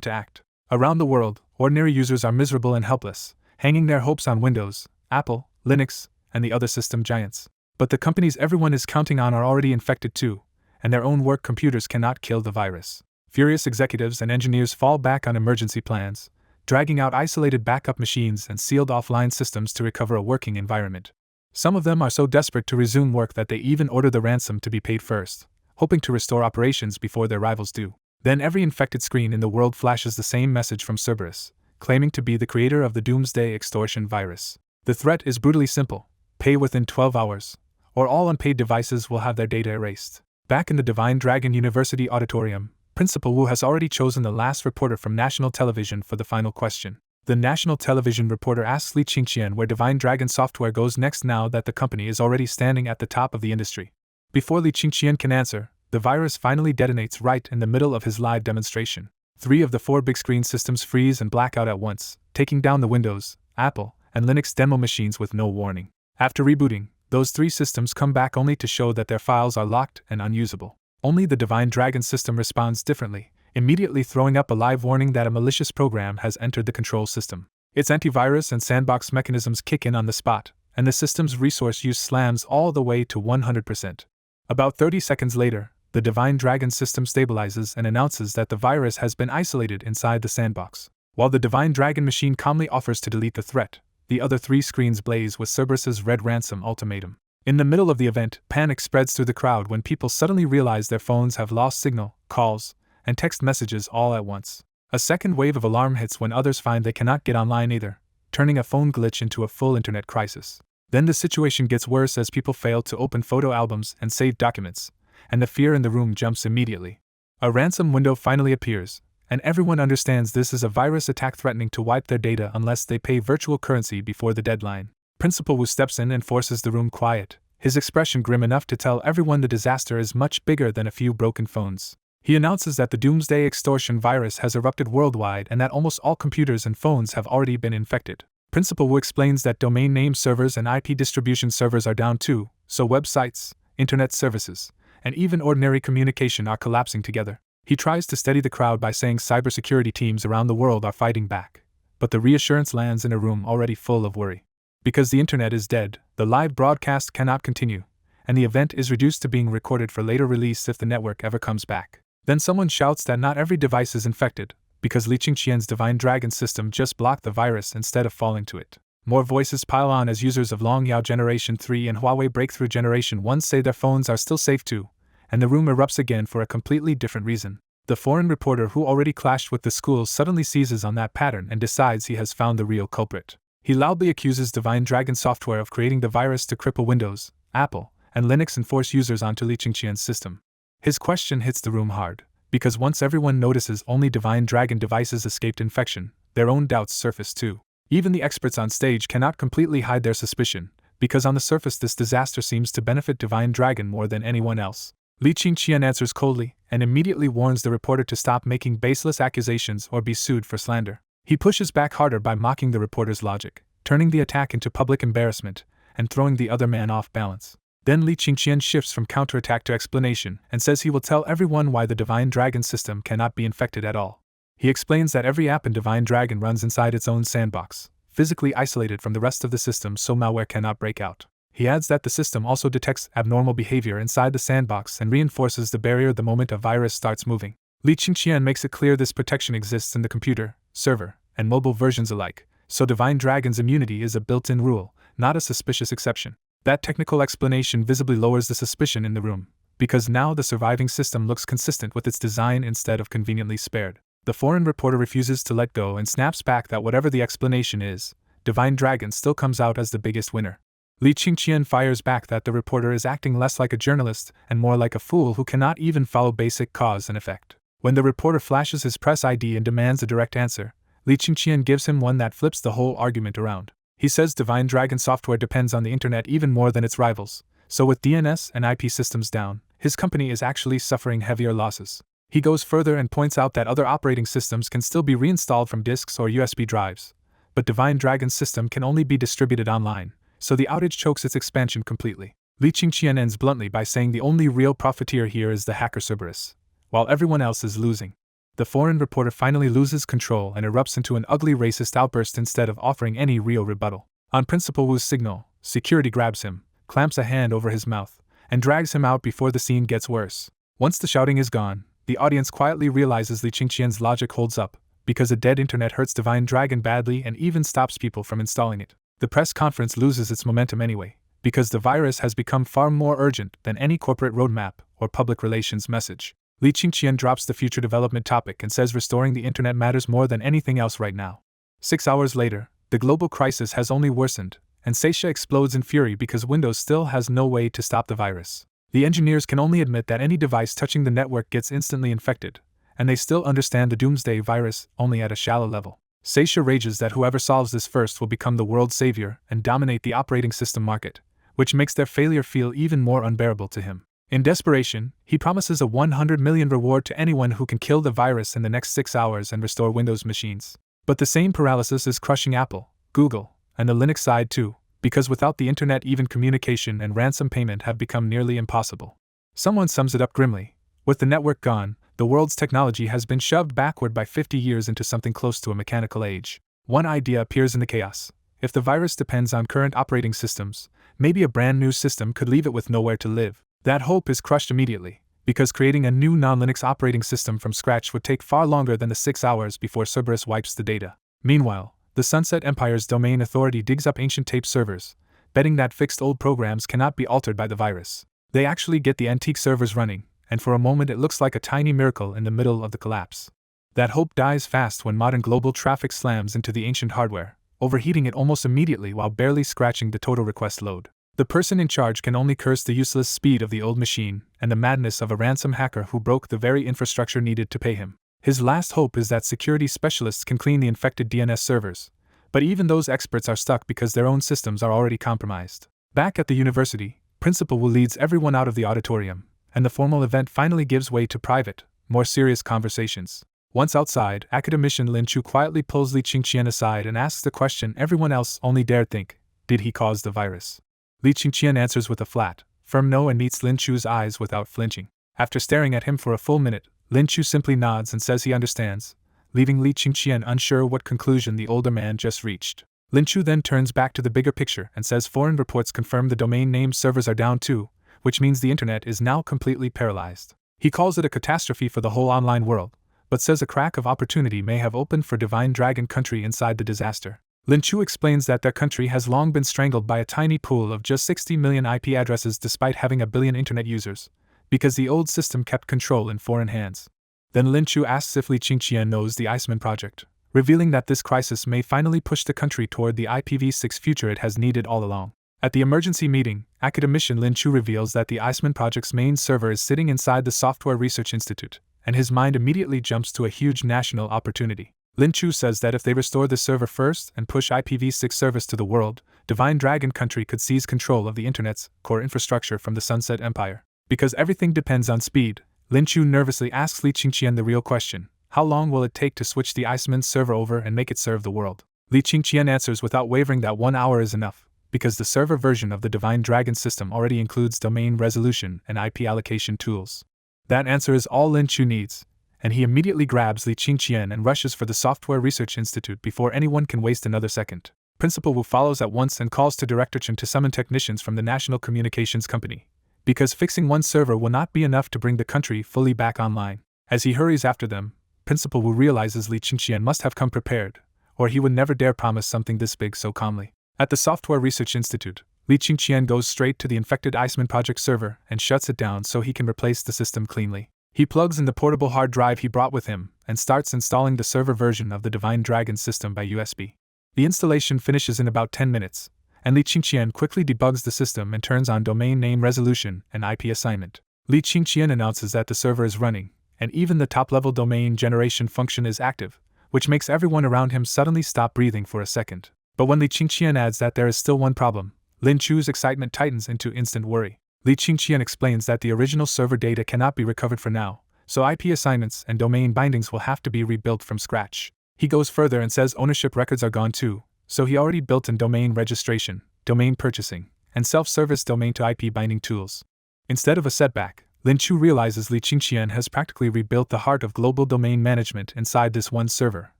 to act. Around the world, ordinary users are miserable and helpless, hanging their hopes on Windows, Apple, Linux, and the other system giants. But the companies everyone is counting on are already infected too, and their own work computers cannot kill the virus. Furious executives and engineers fall back on emergency plans, dragging out isolated backup machines and sealed offline systems to recover a working environment. Some of them are so desperate to resume work that they even order the ransom to be paid first, hoping to restore operations before their rivals do. Then every infected screen in the world flashes the same message from Cerberus, claiming to be the creator of the doomsday extortion virus. The threat is brutally simple: pay within 12 hours, or all unpaid devices will have their data erased. Back in the Divine Dragon University auditorium, Principal Wu has already chosen the last reporter from national television for the final question. The national television reporter asks Li Qingqian where Divine Dragon software goes next now that the company is already standing at the top of the industry. Before Li Qingqian can answer, the virus finally detonates right in the middle of his live demonstration. 3 of the 4 big screen systems freeze and black out at once, taking down the Windows, Apple, and Linux demo machines with no warning. After rebooting, those 3 systems come back only to show that their files are locked and unusable. Only the Divine Dragon system responds differently, immediately throwing up a live warning that a malicious program has entered the control system. Its antivirus and sandbox mechanisms kick in on the spot, and the system's resource use slams all the way to 100%. About 30 seconds later, the Divine Dragon system stabilizes and announces that the virus has been isolated inside the sandbox. While the Divine Dragon machine calmly offers to delete the threat, the other 3 screens blaze with Cerberus's red ransom ultimatum. In the middle of the event, panic spreads through the crowd when people suddenly realize their phones have lost signal, calls, and text messages all at once. A second wave of alarm hits when others find they cannot get online either, turning a phone glitch into a full internet crisis. Then the situation gets worse as people fail to open photo albums and save documents, and the fear in the room jumps immediately. A ransom window finally appears, and everyone understands this is a virus attack threatening to wipe their data unless they pay virtual currency before the deadline. Principal Wu steps in and forces the room quiet, his expression grim enough to tell everyone the disaster is much bigger than a few broken phones. He announces that the doomsday extortion virus has erupted worldwide and that almost all computers and phones have already been infected. Principal Wu explains that domain name servers and IP distribution servers are down too, so websites, internet services, and even ordinary communication are collapsing together. He tries to steady the crowd by saying cybersecurity teams around the world are fighting back, but the reassurance lands in a room already full of worry. Because the internet is dead, the live broadcast cannot continue, and the event is reduced to being recorded for later release if the network ever comes back. Then someone shouts that not every device is infected, because Li Qingqian's Divine Dragon system just blocked the virus instead of falling to it. More voices pile on as users of Long Yao Generation 3 and Huawei Breakthrough Generation 1 say their phones are still safe too, and the room erupts again for a completely different reason. The foreign reporter who already clashed with the school suddenly seizes on that pattern and decides he has found the real culprit. He loudly accuses Divine Dragon software of creating the virus to cripple Windows, Apple, and Linux and force users onto Li Qingqian's system. His question hits the room hard, because once everyone notices only Divine Dragon devices escaped infection, their own doubts surface too. Even the experts on stage cannot completely hide their suspicion, because on the surface this disaster seems to benefit Divine Dragon more than anyone else. Li Qingqian answers coldly, and immediately warns the reporter to stop making baseless accusations or be sued for slander. He pushes back harder by mocking the reporter's logic, turning the attack into public embarrassment, and throwing the other man off balance. Then Li Qingqian shifts from counterattack to explanation and says he will tell everyone why the Divine Dragon system cannot be infected at all. He explains that every app in Divine Dragon runs inside its own sandbox, physically isolated from the rest of the system so malware cannot break out. He adds that the system also detects abnormal behavior inside the sandbox and reinforces the barrier the moment a virus starts moving. Li Qingqian makes it clear this protection exists in the computer, server, and mobile versions alike, so Divine Dragon's immunity is a built-in rule, not a suspicious exception. That technical explanation visibly lowers the suspicion in the room, because now the surviving system looks consistent with its design instead of conveniently spared. The foreign reporter refuses to let go and snaps back that whatever the explanation is, Divine Dragon still comes out as the biggest winner. Li Qingqian fires back that the reporter is acting less like a journalist and more like a fool who cannot even follow basic cause and effect. When the reporter flashes his press ID and demands a direct answer, Li Qingqian gives him one that flips the whole argument around. He says Divine Dragon software depends on the internet even more than its rivals, so with DNS and IP systems down, his company is actually suffering heavier losses. He goes further and points out that other operating systems can still be reinstalled from disks or USB drives, but Divine Dragon's system can only be distributed online, so the outage chokes its expansion completely. Li Qingqian ends bluntly by saying the only real profiteer here is the hacker Cerberus, while everyone else is losing. The foreign reporter finally loses control and erupts into an ugly racist outburst instead of offering any real rebuttal. On Principal Wu's signal, security grabs him, clamps a hand over his mouth, and drags him out before the scene gets worse. Once the shouting is gone, the audience quietly realizes Li Qingqian's logic holds up, because a dead internet hurts Divine Dragon badly and even stops people from installing it. The press conference loses its momentum anyway, because the virus has become far more urgent than any corporate roadmap or public relations message. Li Qingqian drops the future development topic and says restoring the internet matters more than anything else right now. 6 hours later, the global crisis has only worsened, and Seisha explodes in fury because Windows still has no way to stop the virus. The engineers can only admit that any device touching the network gets instantly infected, and they still understand the doomsday virus only at a shallow level. Seisha rages that whoever solves this first will become the world's savior and dominate the operating system market, which makes their failure feel even more unbearable to him. In desperation, he promises a 100 million reward to anyone who can kill the virus in the next 6 hours and restore Windows machines. But the same paralysis is crushing Apple, Google, and the Linux side too, because without the internet even communication and ransom payment have become nearly impossible. Someone sums it up grimly: with the network gone, the world's technology has been shoved backward by 50 years into something close to a mechanical age. One idea appears in the chaos. If the virus depends on current operating systems, maybe a brand new system could leave it with nowhere to live. That hope is crushed immediately, because creating a new non-Linux operating system from scratch would take far longer than the 6 hours before Cerberus wipes the data. Meanwhile, the Sunset Empire's domain authority digs up ancient tape servers, betting that fixed old programs cannot be altered by the virus. They actually get the antique servers running, and for a moment it looks like a tiny miracle in the middle of the collapse. That hope dies fast when modern global traffic slams into the ancient hardware, overheating it almost immediately while barely scratching the total request load. The person in charge can only curse the useless speed of the old machine and the madness of a ransom hacker who broke the very infrastructure needed to pay him. His last hope is that security specialists can clean the infected DNS servers, but even those experts are stuck because their own systems are already compromised. Back at the university, Principal Wu leads everyone out of the auditorium, and the formal event finally gives way to private, more serious conversations. Once outside, academician Lin Chu quietly pulls Li Qingqian aside and asks the question everyone else only dared think: did he cause the virus? Li Qingqian answers with a flat, firm no and meets Lin Chu's eyes without flinching. After staring at him for a full minute, Lin Chu simply nods and says he understands, leaving Li Qingqian unsure what conclusion the older man just reached. Lin Chu then turns back to the bigger picture and says foreign reports confirm the domain name servers are down too, which means the internet is now completely paralyzed. He calls it a catastrophe for the whole online world, but says a crack of opportunity may have opened for Divine Dragon country inside the disaster. Lin Chu explains that their country has long been strangled by a tiny pool of just 60 million IP addresses despite having a billion internet users, because the old system kept control in foreign hands. Then Lin Chu asks if Li Qingqian knows the Iceman project, revealing that this crisis may finally push the country toward the IPv6 future it has needed all along. At the emergency meeting, academician Lin Chu reveals that the Iceman project's main server is sitting inside the Software Research Institute, and his mind immediately jumps to a huge national opportunity. Lin Chu says that if they restore the server first and push IPv6 service to the world, Divine Dragon country could seize control of the internet's core infrastructure from the Sunset Empire. Because everything depends on speed, Lin Chu nervously asks Li Qingqian the real question: how long will it take to switch the Iceman's server over and make it serve the world? Li Qingqian answers without wavering that 1 hour is enough, because the server version of the Divine Dragon system already includes domain resolution and IP allocation tools. That answer is all Lin Chu needs, and he immediately grabs Li Qingqian and rushes for the Software Research Institute before anyone can waste another second. Principal Wu follows at once and calls to Director Chen to summon technicians from the National Communications Company, because fixing one server will not be enough to bring the country fully back online. As he hurries after them, Principal Wu realizes Li Qingqian must have come prepared, or he would never dare promise something this big so calmly. At the Software Research Institute, Li Qingqian goes straight to the infected Iceman project server and shuts it down so he can replace the system cleanly. He plugs in the portable hard drive he brought with him and starts installing the server version of the Divine Dragon system by USB. The installation finishes in about 10 minutes, and Li Qingqian quickly debugs the system and turns on domain name resolution and IP assignment. Li Qingqian announces that the server is running, and even the top-level domain generation function is active, which makes everyone around him suddenly stop breathing for a second. But when Li Qingqian adds that there is still one problem, Lin Chu's excitement tightens into instant worry. Li Qingqian explains that the original server data cannot be recovered for now, so IP assignments and domain bindings will have to be rebuilt from scratch. He goes further and says ownership records are gone too, so he already built in domain registration, domain purchasing, and self-service domain to IP binding tools. Instead of a setback, Lin Chu realizes Li Qingqian has practically rebuilt the heart of global domain management inside this one server,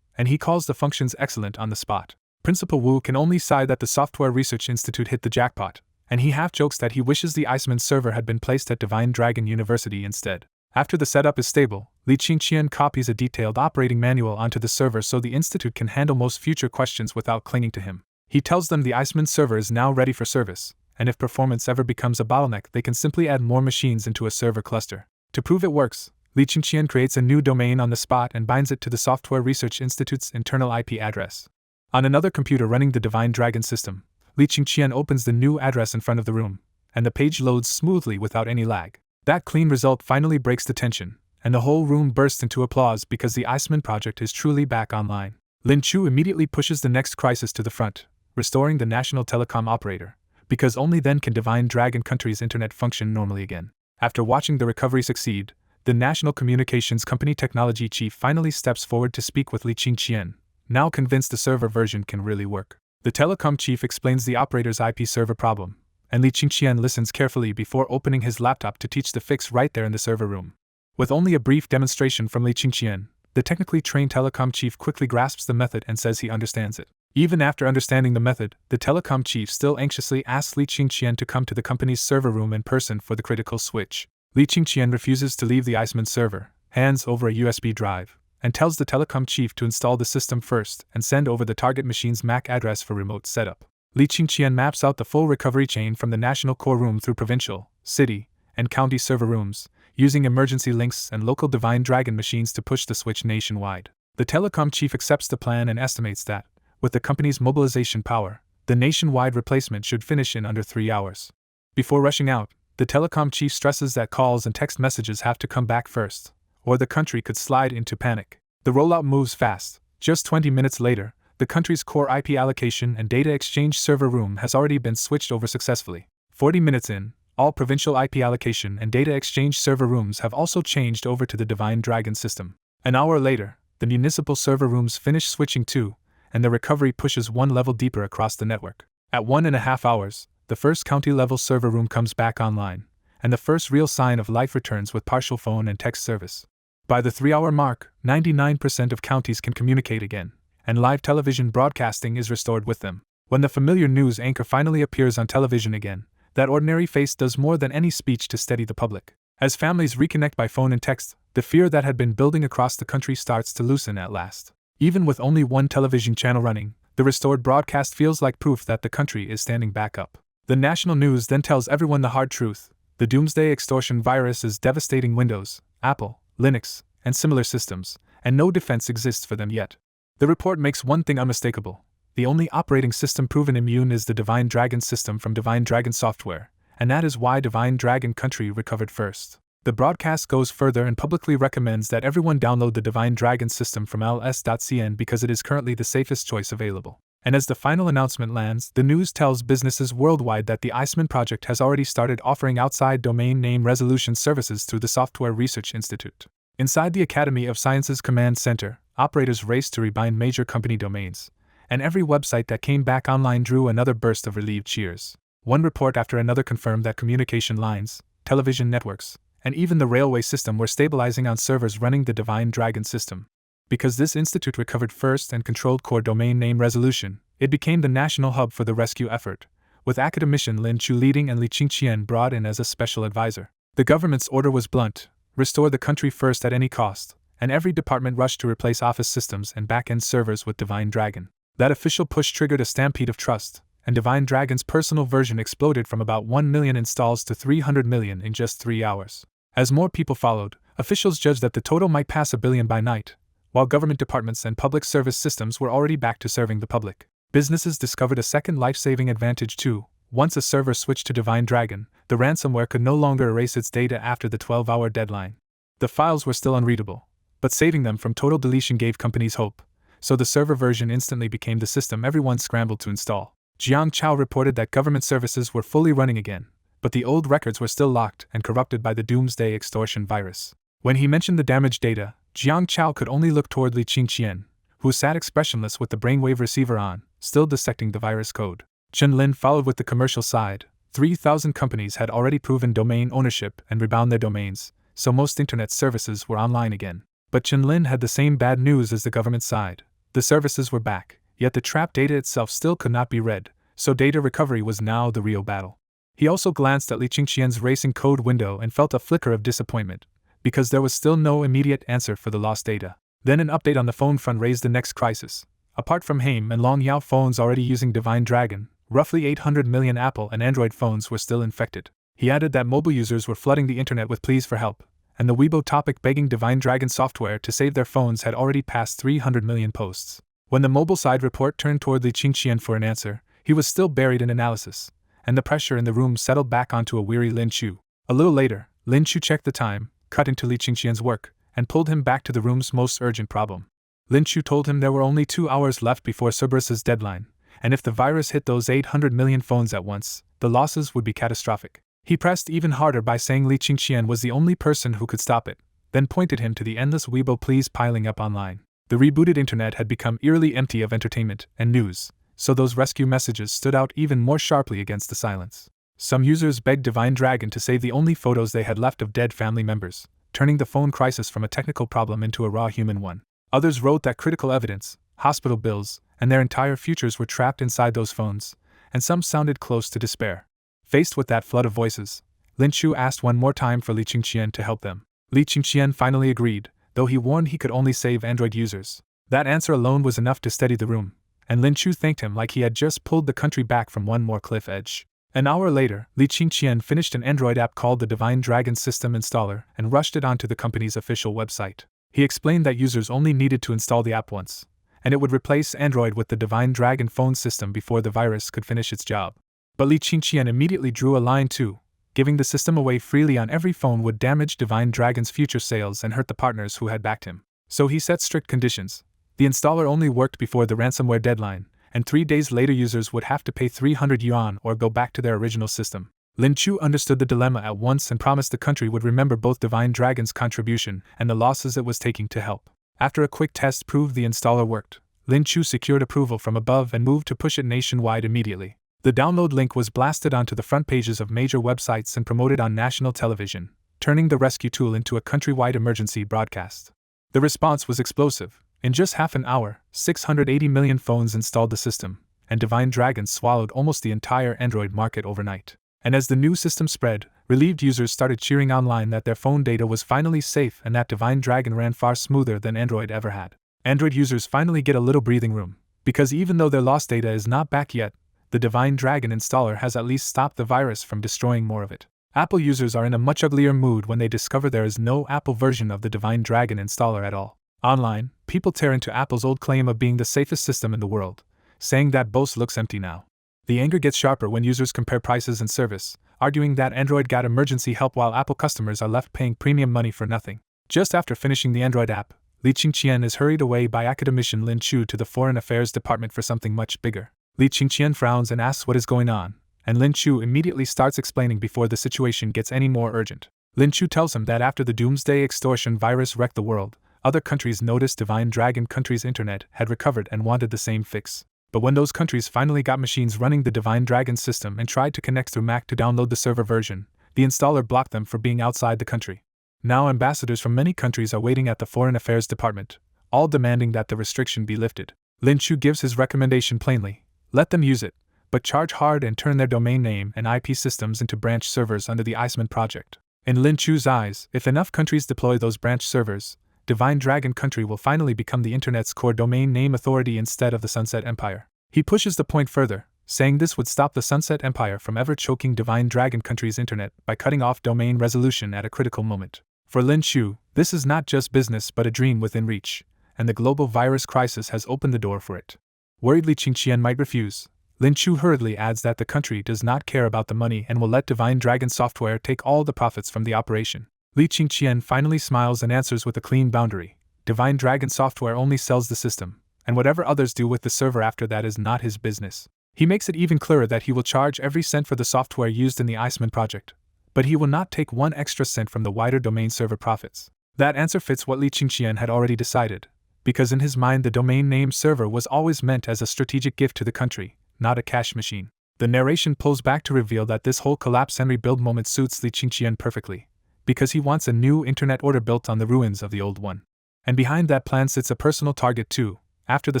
and he calls the functions excellent on the spot. Principal Wu can only sigh that the Software Research Institute hit the jackpot, and he half jokes that he wishes the Iceman server had been placed at Divine Dragon University instead. After the setup is stable, Li Qingqian copies a detailed operating manual onto the server so the institute can handle most future questions without clinging to him. He tells them the Iceman server is now ready for service, and if performance ever becomes a bottleneck, they can simply add more machines into a server cluster. To prove it works, Li Qingqian creates a new domain on the spot and binds it to the Software Research Institute's internal IP address. On another computer running the Divine Dragon system, Li Qingqian opens the new address in front of the room, and the page loads smoothly without any lag. That clean result finally breaks the tension, and the whole room bursts into applause because the Iceman project is truly back online. Lin Chu immediately pushes the next crisis to the front, restoring the national telecom operator, because only then can Divine Dragon Country's internet function normally again. After watching the recovery succeed, the National Communications Company technology chief finally steps forward to speak with Li Qingqian, now convinced the server version can really work. The telecom chief explains the operator's IP server problem, and Li Qingqian listens carefully before opening his laptop to teach the fix right there in the server room. With only a brief demonstration from Li Qingqian, the technically trained telecom chief quickly grasps the method and says he understands it. Even after understanding the method, the telecom chief still anxiously asks Li Qingqian to come to the company's server room in person for the critical switch. Li Qingqian refuses to leave the Iceman server, hands over a USB drive, and tells the telecom chief to install the system first and send over the target machine's MAC address for remote setup. Li Qingqian maps out the full recovery chain from the national core room through provincial, city, and county server rooms, using emergency links and local Divine Dragon machines to push the switch nationwide. The telecom chief accepts the plan and estimates that, with the company's mobilization power, the nationwide replacement should finish in under 3 hours. Before rushing out, the telecom chief stresses that calls and text messages have to come back first, or the country could slide into panic. The rollout moves fast. Just 20 minutes later, the country's core IP allocation and data exchange server room has already been switched over successfully. 40 minutes in, all provincial IP allocation and data exchange server rooms have also changed over to the Divine Dragon system. An hour later, the municipal server rooms finish switching too, and the recovery pushes one level deeper across the network. At 1.5 hours, the first county-level server room comes back online, and the first real sign of life returns with partial phone and text service. By the 3-hour mark, 99% of counties can communicate again, and live television broadcasting is restored with them. When the familiar news anchor finally appears on television again, that ordinary face does more than any speech to steady the public. As families reconnect by phone and text, the fear that had been building across the country starts to loosen at last. Even with only one television channel running, the restored broadcast feels like proof that the country is standing back up. The national news then tells everyone the hard truth. The doomsday extortion virus is devastating Windows, Apple, Linux, and similar systems, and no defense exists for them yet. The report makes one thing unmistakable. The only operating system proven immune is the Divine Dragon system from Divine Dragon Software, and that is why Divine Dragon Country recovered first. The broadcast goes further and publicly recommends that everyone download the Divine Dragon system from ls.cn because it is currently the safest choice available. And as the final announcement lands, the news tells businesses worldwide that the Iceman project has already started offering outside domain name resolution services through the Software Research Institute. Inside the Academy of Sciences Command Center, operators raced to rebind major company domains, and every website that came back online drew another burst of relieved cheers. One report after another confirmed that communication lines, television networks, and even the railway system were stabilizing on servers running the Divine Dragon system. Because this institute recovered first and controlled core domain name resolution, it became the national hub for the rescue effort, with academician Lin Chu leading and Li Qingqian brought in as a special advisor. The government's order was blunt: restore the country first at any cost, and every department rushed to replace office systems and back-end servers with Divine Dragon. That official push triggered a stampede of trust, and Divine Dragon's personal version exploded from about 1 million installs to 300 million in just 3 hours. As more people followed, officials judged that the total might pass 1 billion by night, while government departments and public service systems were already back to serving the public. Businesses discovered a second life-saving advantage too. Once a server switched to Divine Dragon, the ransomware could no longer erase its data after the 12-hour deadline. The files were still unreadable, but saving them from total deletion gave companies hope, so the server version instantly became the system everyone scrambled to install. Jiang Chao reported that government services were fully running again, but the old records were still locked and corrupted by the Doomsday Extortion virus. When he mentioned the damaged data, Jiang Chao could only look toward Li Qingqian, who sat expressionless with the brainwave receiver on, still dissecting the virus code. Chen Lin followed with the commercial side. 3,000 companies had already proven domain ownership and rebound their domains, so most internet services were online again. But Chen Lin had the same bad news as the government side. The services were back, yet the trapped data itself still could not be read, so data recovery was now the real battle. He also glanced at Li Qingqian's racing code window and felt a flicker of disappointment, because there was still no immediate answer for the lost data. Then an update on the phone front raised the next crisis. Apart from Haim and Long Yao phones already using Divine Dragon, roughly 800 million Apple and Android phones were still infected. He added that mobile users were flooding the internet with pleas for help, and the Weibo topic begging Divine Dragon software to save their phones had already passed 300 million posts. When the mobile side report turned toward Li Qingqian for an answer, he was still buried in analysis, and the pressure in the room settled back onto a weary Lin Chu. A little later, Lin Chu checked the time, cut into Li Qingqian's work, and pulled him back to the room's most urgent problem. Lin Chu told him there were only 2 hours left before Cerberus's deadline, and if the virus hit those 800 million phones at once, the losses would be catastrophic. He pressed even harder by saying Li Qingqian was the only person who could stop it, then pointed him to the endless Weibo pleas piling up online. The rebooted internet had become eerily empty of entertainment and news, so those rescue messages stood out even more sharply against the silence. Some users begged Divine Dragon to save the only photos they had left of dead family members, turning the phone crisis from a technical problem into a raw human one. Others wrote that critical evidence, hospital bills, and their entire futures were trapped inside those phones, and some sounded close to despair. Faced with that flood of voices, Lin Chu asked one more time for Li Qingqian to help them. Li Qingqian finally agreed, though he warned he could only save Android users. That answer alone was enough to steady the room, and Lin Chu thanked him like he had just pulled the country back from one more cliff edge. An hour later, Li Qingqian finished an Android app called the Divine Dragon System Installer and rushed it onto the company's official website. He explained that users only needed to install the app once, and it would replace Android with the Divine Dragon phone system before the virus could finish its job. But Li Qingqian immediately drew a line too. Giving the system away freely on every phone would damage Divine Dragon's future sales and hurt the partners who had backed him. So he set strict conditions. The installer only worked before the ransomware deadline, and 3 days later users would have to pay 300 yuan or go back to their original system. Lin Chu understood the dilemma at once and promised the country would remember both Divine Dragon's contribution and the losses it was taking to help. After a quick test proved the installer worked, Lin Chu secured approval from above and moved to push it nationwide immediately. The download link was blasted onto the front pages of major websites and promoted on national television, turning the rescue tool into a countrywide emergency broadcast. The response was explosive. In just half an hour, 680 million phones installed the system, and Divine Dragon swallowed almost the entire Android market overnight. And as the new system spread, relieved users started cheering online that their phone data was finally safe and that Divine Dragon ran far smoother than Android ever had. Android users finally get a little breathing room, because even though their lost data is not back yet, the Divine Dragon installer has at least stopped the virus from destroying more of it. Apple users are in a much uglier mood when they discover there is no Apple version of the Divine Dragon installer at all. Online, people tear into Apple's old claim of being the safest system in the world, saying that boast looks empty now. The anger gets sharper when users compare prices and service, arguing that Android got emergency help while Apple customers are left paying premium money for nothing. Just after finishing the Android app, Li Qingqian is hurried away by academician Lin Chu to the Foreign Affairs Department for something much bigger. Li Qingqian frowns and asks what is going on, and Lin Chu immediately starts explaining before the situation gets any more urgent. Lin Chu tells him that after the Doomsday Extortion virus wrecked the world, other countries noticed Divine Dragon countries' internet had recovered and wanted the same fix. But when those countries finally got machines running the Divine Dragon system and tried to connect through Mac to download the server version, the installer blocked them for being outside the country. Now ambassadors from many countries are waiting at the Foreign Affairs Department, all demanding that the restriction be lifted. Lin Chu gives his recommendation plainly: let them use it, but charge hard and turn their domain name and IP systems into branch servers under the Iceman project. In Lin Chu's eyes, if enough countries deploy those branch servers, Divine Dragon country will finally become the internet's core domain name authority instead of the Sunset Empire. He pushes the point further, saying this would stop the Sunset Empire from ever choking Divine Dragon country's internet by cutting off domain resolution at a critical moment. For Lin Chu, this is not just business but a dream within reach, and the global virus crisis has opened the door for it. Worried Li Qingqian might refuse, Lin Chu hurriedly adds that the country does not care about the money and will let Divine Dragon Software take all the profits from the operation. Li Qingqian finally smiles and answers with a clean boundary. Divine Dragon Software only sells the system, and whatever others do with the server after that is not his business. He makes it even clearer that he will charge every cent for the software used in the Iceman project, but he will not take 1 extra cent from the wider domain server profits. That answer fits what Li Qingqian had already decided, because in his mind the domain name server was always meant as a strategic gift to the country, not a cash machine. The narration pulls back to reveal that this whole collapse and rebuild moment suits Li Qingqian perfectly, because he wants a new internet order built on the ruins of the old one. And behind that plan sits a personal target too. After the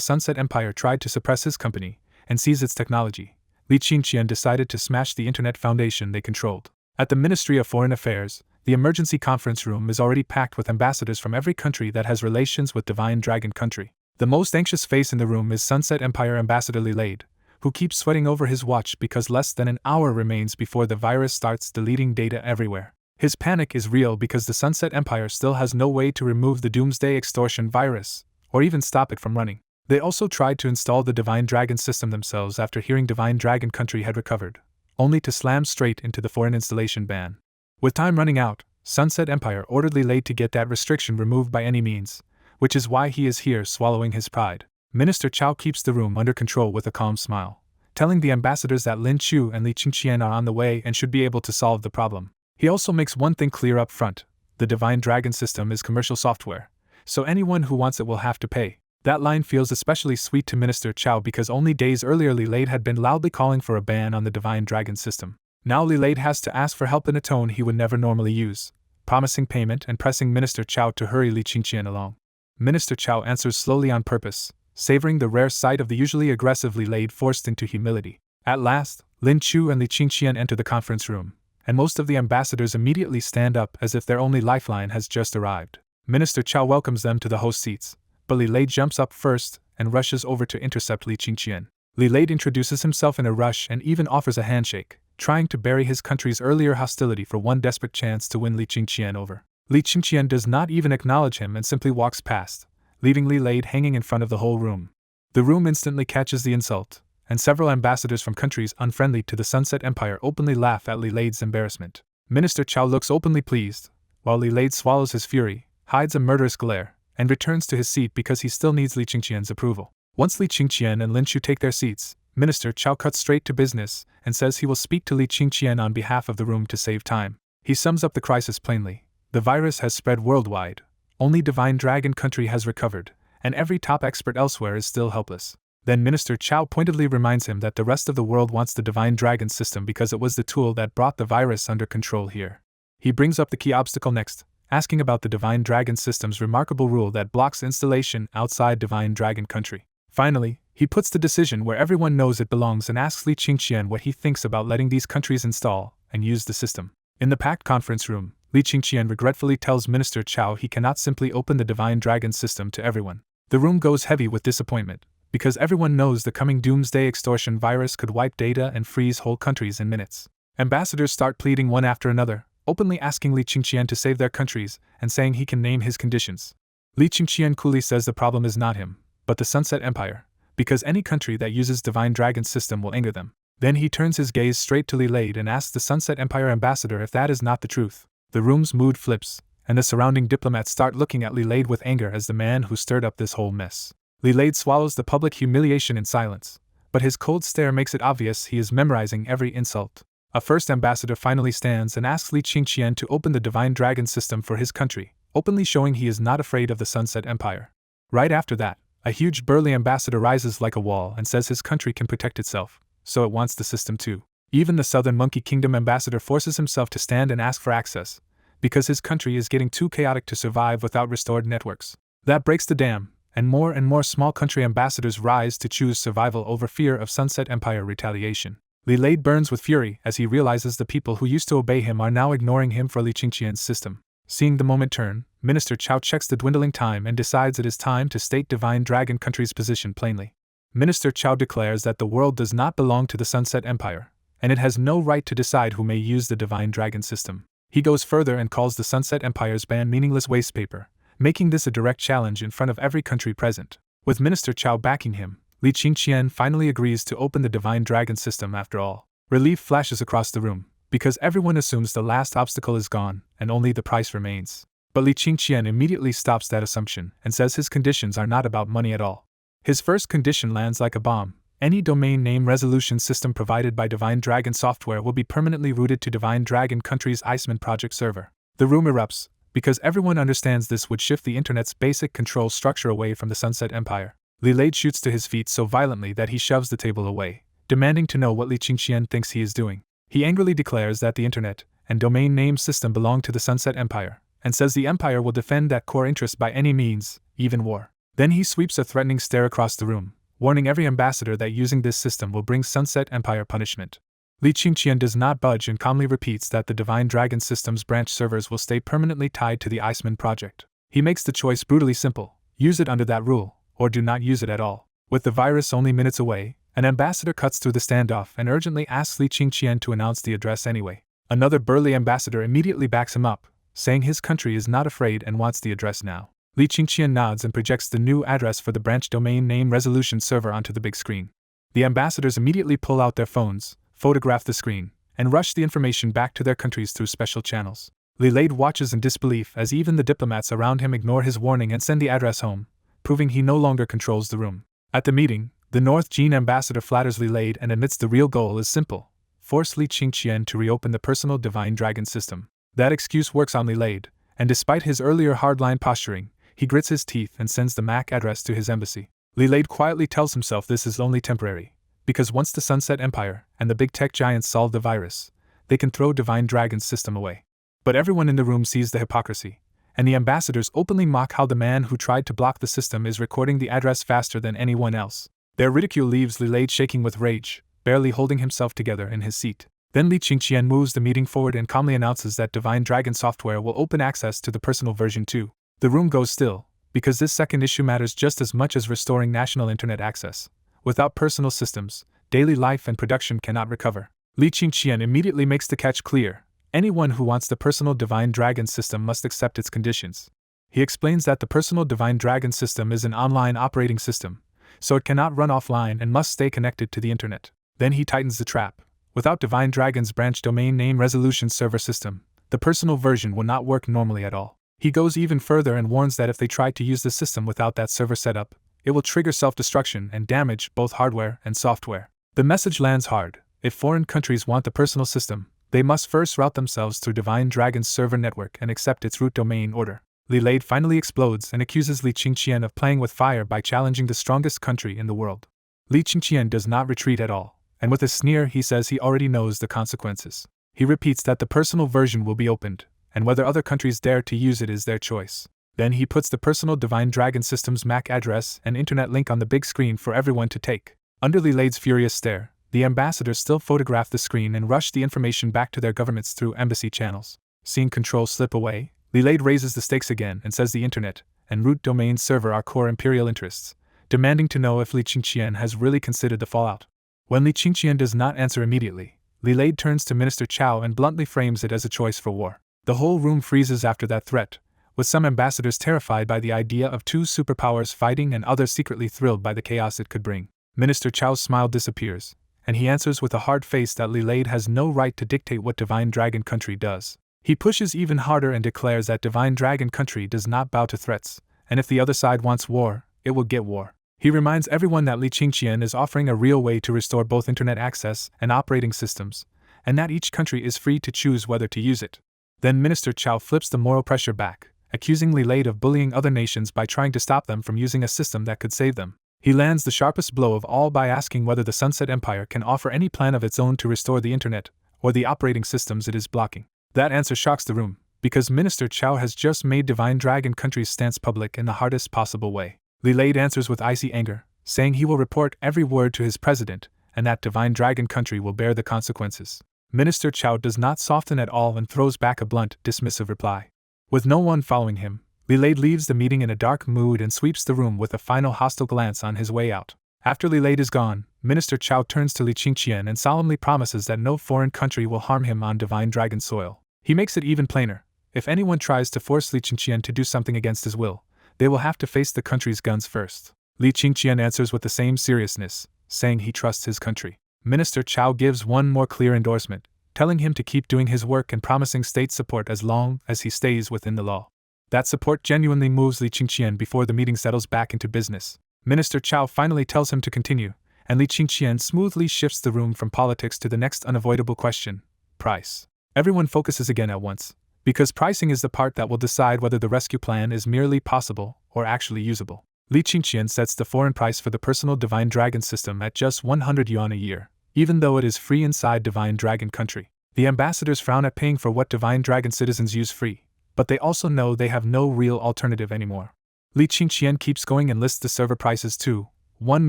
Sunset Empire tried to suppress his company and seize its technology, Li Qingqian decided to smash the internet foundation they controlled. At the Ministry of Foreign Affairs, the emergency conference room is already packed with ambassadors from every country that has relations with Divine Dragon Country. The most anxious face in the room is Sunset Empire Ambassador Lilade, who keeps sweating over his watch because less than an hour remains before the virus starts deleting data everywhere. His panic is real because the Sunset Empire still has no way to remove the Doomsday Extortion virus, or even stop it from running. They also tried to install the Divine Dragon system themselves after hearing Divine Dragon Country had recovered, only to slam straight into the foreign installation ban. With time running out, Sunset Empire ordered Lilade to get that restriction removed by any means, which is why he is here swallowing his pride. Minister Chao keeps the room under control with a calm smile, telling the ambassadors that Lin Chu and Li Qingqian are on the way and should be able to solve the problem. He also makes one thing clear up front: the Divine Dragon system is commercial software, so anyone who wants it will have to pay. That line feels especially sweet to Minister Chao because only days earlier Lilade had been loudly calling for a ban on the Divine Dragon system. Now Lilade has to ask for help in a tone he would never normally use, promising payment and pressing Minister Chao to hurry Li Qingqian along. Minister Chao answers slowly on purpose, savoring the rare sight of the usually aggressive Lilade forced into humility. At last, Lin Chu and Li Qingqian enter the conference room, and most of the ambassadors immediately stand up as if their only lifeline has just arrived. Minister Chao welcomes them to the host seats, but Lilade jumps up first and rushes over to intercept Li Qingqian. Lilade introduces himself in a rush and even offers a handshake, trying to bury his country's earlier hostility for one desperate chance to win Li Qingqian over. Li Qingqian does not even acknowledge him and simply walks past, leaving Lilade hanging in front of the whole room. The room instantly catches the insult, and several ambassadors from countries unfriendly to the Sunset Empire openly laugh at Lilade's embarrassment. Minister Chao looks openly pleased, while Lilade swallows his fury, hides a murderous glare, and returns to his seat because he still needs Li Qingqian's approval. Once Li Qingqian and Lin Chu take their seats, Minister Chao cuts straight to business and says he will speak to Li Qingqian on behalf of the room to save time. He sums up the crisis plainly. The virus has spread worldwide. Only Divine Dragon Country has recovered, and every top expert elsewhere is still helpless. Then Minister Chao pointedly reminds him that the rest of the world wants the Divine Dragon system because it was the tool that brought the virus under control here. He brings up the key obstacle next, asking about the Divine Dragon system's remarkable rule that blocks installation outside Divine Dragon Country. Finally, he puts the decision where everyone knows it belongs and asks Li Qingqian what he thinks about letting these countries install and use the system. In the packed conference room, Li Qingqian regretfully tells Minister Chao he cannot simply open the Divine Dragon system to everyone. The room goes heavy with disappointment, because everyone knows the coming Doomsday Extortion virus could wipe data and freeze whole countries in minutes. Ambassadors start pleading one after another, openly asking Li Qingqian to save their countries and saying he can name his conditions. Li Qingqian coolly says the problem is not him, but the Sunset Empire, because any country that uses Divine Dragon's system will anger them. Then he turns his gaze straight to Lilade and asks the Sunset Empire ambassador if that is not the truth. The room's mood flips, and the surrounding diplomats start looking at Lilade with anger as the man who stirred up this whole mess. Lilade swallows the public humiliation in silence, but his cold stare makes it obvious he is memorizing every insult. A first ambassador finally stands and asks Li Qingqian to open the Divine Dragon system for his country, openly showing he is not afraid of the Sunset Empire. Right after that, a huge burly ambassador rises like a wall and says his country can protect itself, so it wants the system too. Even the Southern Monkey Kingdom ambassador forces himself to stand and ask for access, because his country is getting too chaotic to survive without restored networks. That breaks the dam, and more small country ambassadors rise to choose survival over fear of Sunset Empire retaliation. Lilade burns with fury as he realizes the people who used to obey him are now ignoring him for Li Qingqian's system. Seeing the moment turn, Minister Chao checks the dwindling time and decides it is time to state Divine Dragon Country's position plainly. Minister Chao declares that the world does not belong to the Sunset Empire, and it has no right to decide who may use the Divine Dragon system. He goes further and calls the Sunset Empire's ban meaningless waste paper, making this a direct challenge in front of every country present. With Minister Chao backing him, Li Qingqian finally agrees to open the Divine Dragon system after all. Relief flashes across the room, because everyone assumes the last obstacle is gone and only the price remains. But Li Qingqian immediately stops that assumption and says his conditions are not about money at all. His first condition lands like a bomb. Any domain name resolution system provided by Divine Dragon software will be permanently routed to Divine Dragon Country's Iceman project server. The room erupts, because everyone understands this would shift the internet's basic control structure away from the Sunset Empire. Li Lade shoots to his feet so violently that he shoves the table away, demanding to know what Li Qingqian thinks he is doing. He angrily declares that the internet and domain name system belong to the Sunset Empire, and says the Empire will defend that core interest by any means, even war. Then he sweeps a threatening stare across the room, warning every ambassador that using this system will bring Sunset Empire punishment. Li Qingqian does not budge and calmly repeats that the Divine Dragon system's branch servers will stay permanently tied to the Iceman project. He makes the choice brutally simple: use it under that rule, or do not use it at all. With the virus only minutes away, an ambassador cuts through the standoff and urgently asks Li Qingqian to announce the address anyway. Another burly ambassador immediately backs him up, saying his country is not afraid and wants the address now. Li Qingqian nods and projects the new address for the branch domain name resolution server onto the big screen. The ambassadors immediately pull out their phones, photograph the screen, and rush the information back to their countries through special channels. Li Lade watches in disbelief as even the diplomats around him ignore his warning and send the address home, proving he no longer controls the room. At the meeting, the North Gene ambassador flatters Li Lade and admits the real goal is simple: force Li Qingqian to reopen the personal Divine Dragon system. That excuse works on Li Lade, and despite his earlier hardline posturing, he grits his teeth and sends the MAC address to his embassy. Li Lade quietly tells himself this is only temporary, because once the Sunset Empire and the big tech giants solve the virus, they can throw Divine Dragon's system away. But everyone in the room sees the hypocrisy, and the ambassadors openly mock how the man who tried to block the system is recording the address faster than anyone else. Their ridicule leaves Li Lade shaking with rage, barely holding himself together in his seat. Then Li Qingqian moves the meeting forward and calmly announces that Divine Dragon software will open access to the personal version too. The room goes still, because this second issue matters just as much as restoring national internet access. Without personal systems, daily life and production cannot recover. Li Qingqian immediately makes the catch clear: anyone who wants the personal Divine Dragon system must accept its conditions. He explains that the personal Divine Dragon system is an online operating system, so it cannot run offline and must stay connected to the internet. Then he tightens the trap. Without Divine Dragon's branch domain name resolution server system, the personal version will not work normally at all. He goes even further and warns that if they try to use the system without that server setup, it will trigger self-destruction and damage both hardware and software. The message lands hard. If foreign countries want the personal system, they must first route themselves through Divine Dragon's server network and accept its root domain order. Li Lade finally explodes and accuses Li Qingqian of playing with fire by challenging the strongest country in the world. Li Qingqian does not retreat at all, and with a sneer he says he already knows the consequences. He repeats that the personal version will be opened, and whether other countries dare to use it is their choice. Then he puts the personal Divine Dragon system's MAC address and internet link on the big screen for everyone to take. Under Li Lade's furious stare, the ambassadors still photograph the screen and rush the information back to their governments through embassy channels. Seeing control slip away, Li Lade raises the stakes again and says the internet and root domain server are core imperial interests, demanding to know if Li Qingqian has really considered the fallout. When Li Qingqian does not answer immediately, Li Lade turns to Minister Chao and bluntly frames it as a choice for war. The whole room freezes after that threat, with some ambassadors terrified by the idea of two superpowers fighting and others secretly thrilled by the chaos it could bring. Minister Chao's smile disappears, and he answers with a hard face that Li Lade has no right to dictate what Divine Dragon Country does. He pushes even harder and declares that Divine Dragon Country does not bow to threats, and if the other side wants war, it will get war. He reminds everyone that Li Qingqian is offering a real way to restore both internet access and operating systems, and that each country is free to choose whether to use it. Then Minister Chao flips the moral pressure back, accusing Li Lade of bullying other nations by trying to stop them from using a system that could save them. He lands the sharpest blow of all by asking whether the Sunset Empire can offer any plan of its own to restore the internet, or the operating systems it is blocking. That answer shocks the room, because Minister Chao has just made Divine Dragon Country's stance public in the hardest possible way. Li Lade answers with icy anger, saying he will report every word to his president, and that Divine Dragon Country will bear the consequences. Minister Chao does not soften at all and throws back a blunt, dismissive reply. With no one following him, Li Lade leaves the meeting in a dark mood and sweeps the room with a final hostile glance on his way out. After Li Lade is gone, Minister Chao turns to Li Qingqian and solemnly promises that no foreign country will harm him on Divine Dragon soil. He makes it even plainer: if anyone tries to force Li Qingqian to do something against his will, they will have to face the country's guns first. Li Qingqian answers with the same seriousness, saying he trusts his country. Minister Chao gives one more clear endorsement, telling him to keep doing his work and promising state support as long as he stays within the law. That support genuinely moves Li Qingqian before the meeting settles back into business. Minister Chao finally tells him to continue, and Li Qingqian smoothly shifts the room from politics to the next unavoidable question: price. Everyone focuses again at once, because pricing is the part that will decide whether the rescue plan is merely possible or actually usable. Li Qingqian sets the foreign price for the personal Divine Dragon system at just 100 yuan a year, even though it is free inside Divine Dragon country. The ambassadors frown at paying for what Divine Dragon citizens use free, but they also know they have no real alternative anymore. Li Qingqian keeps going and lists the server prices too: 1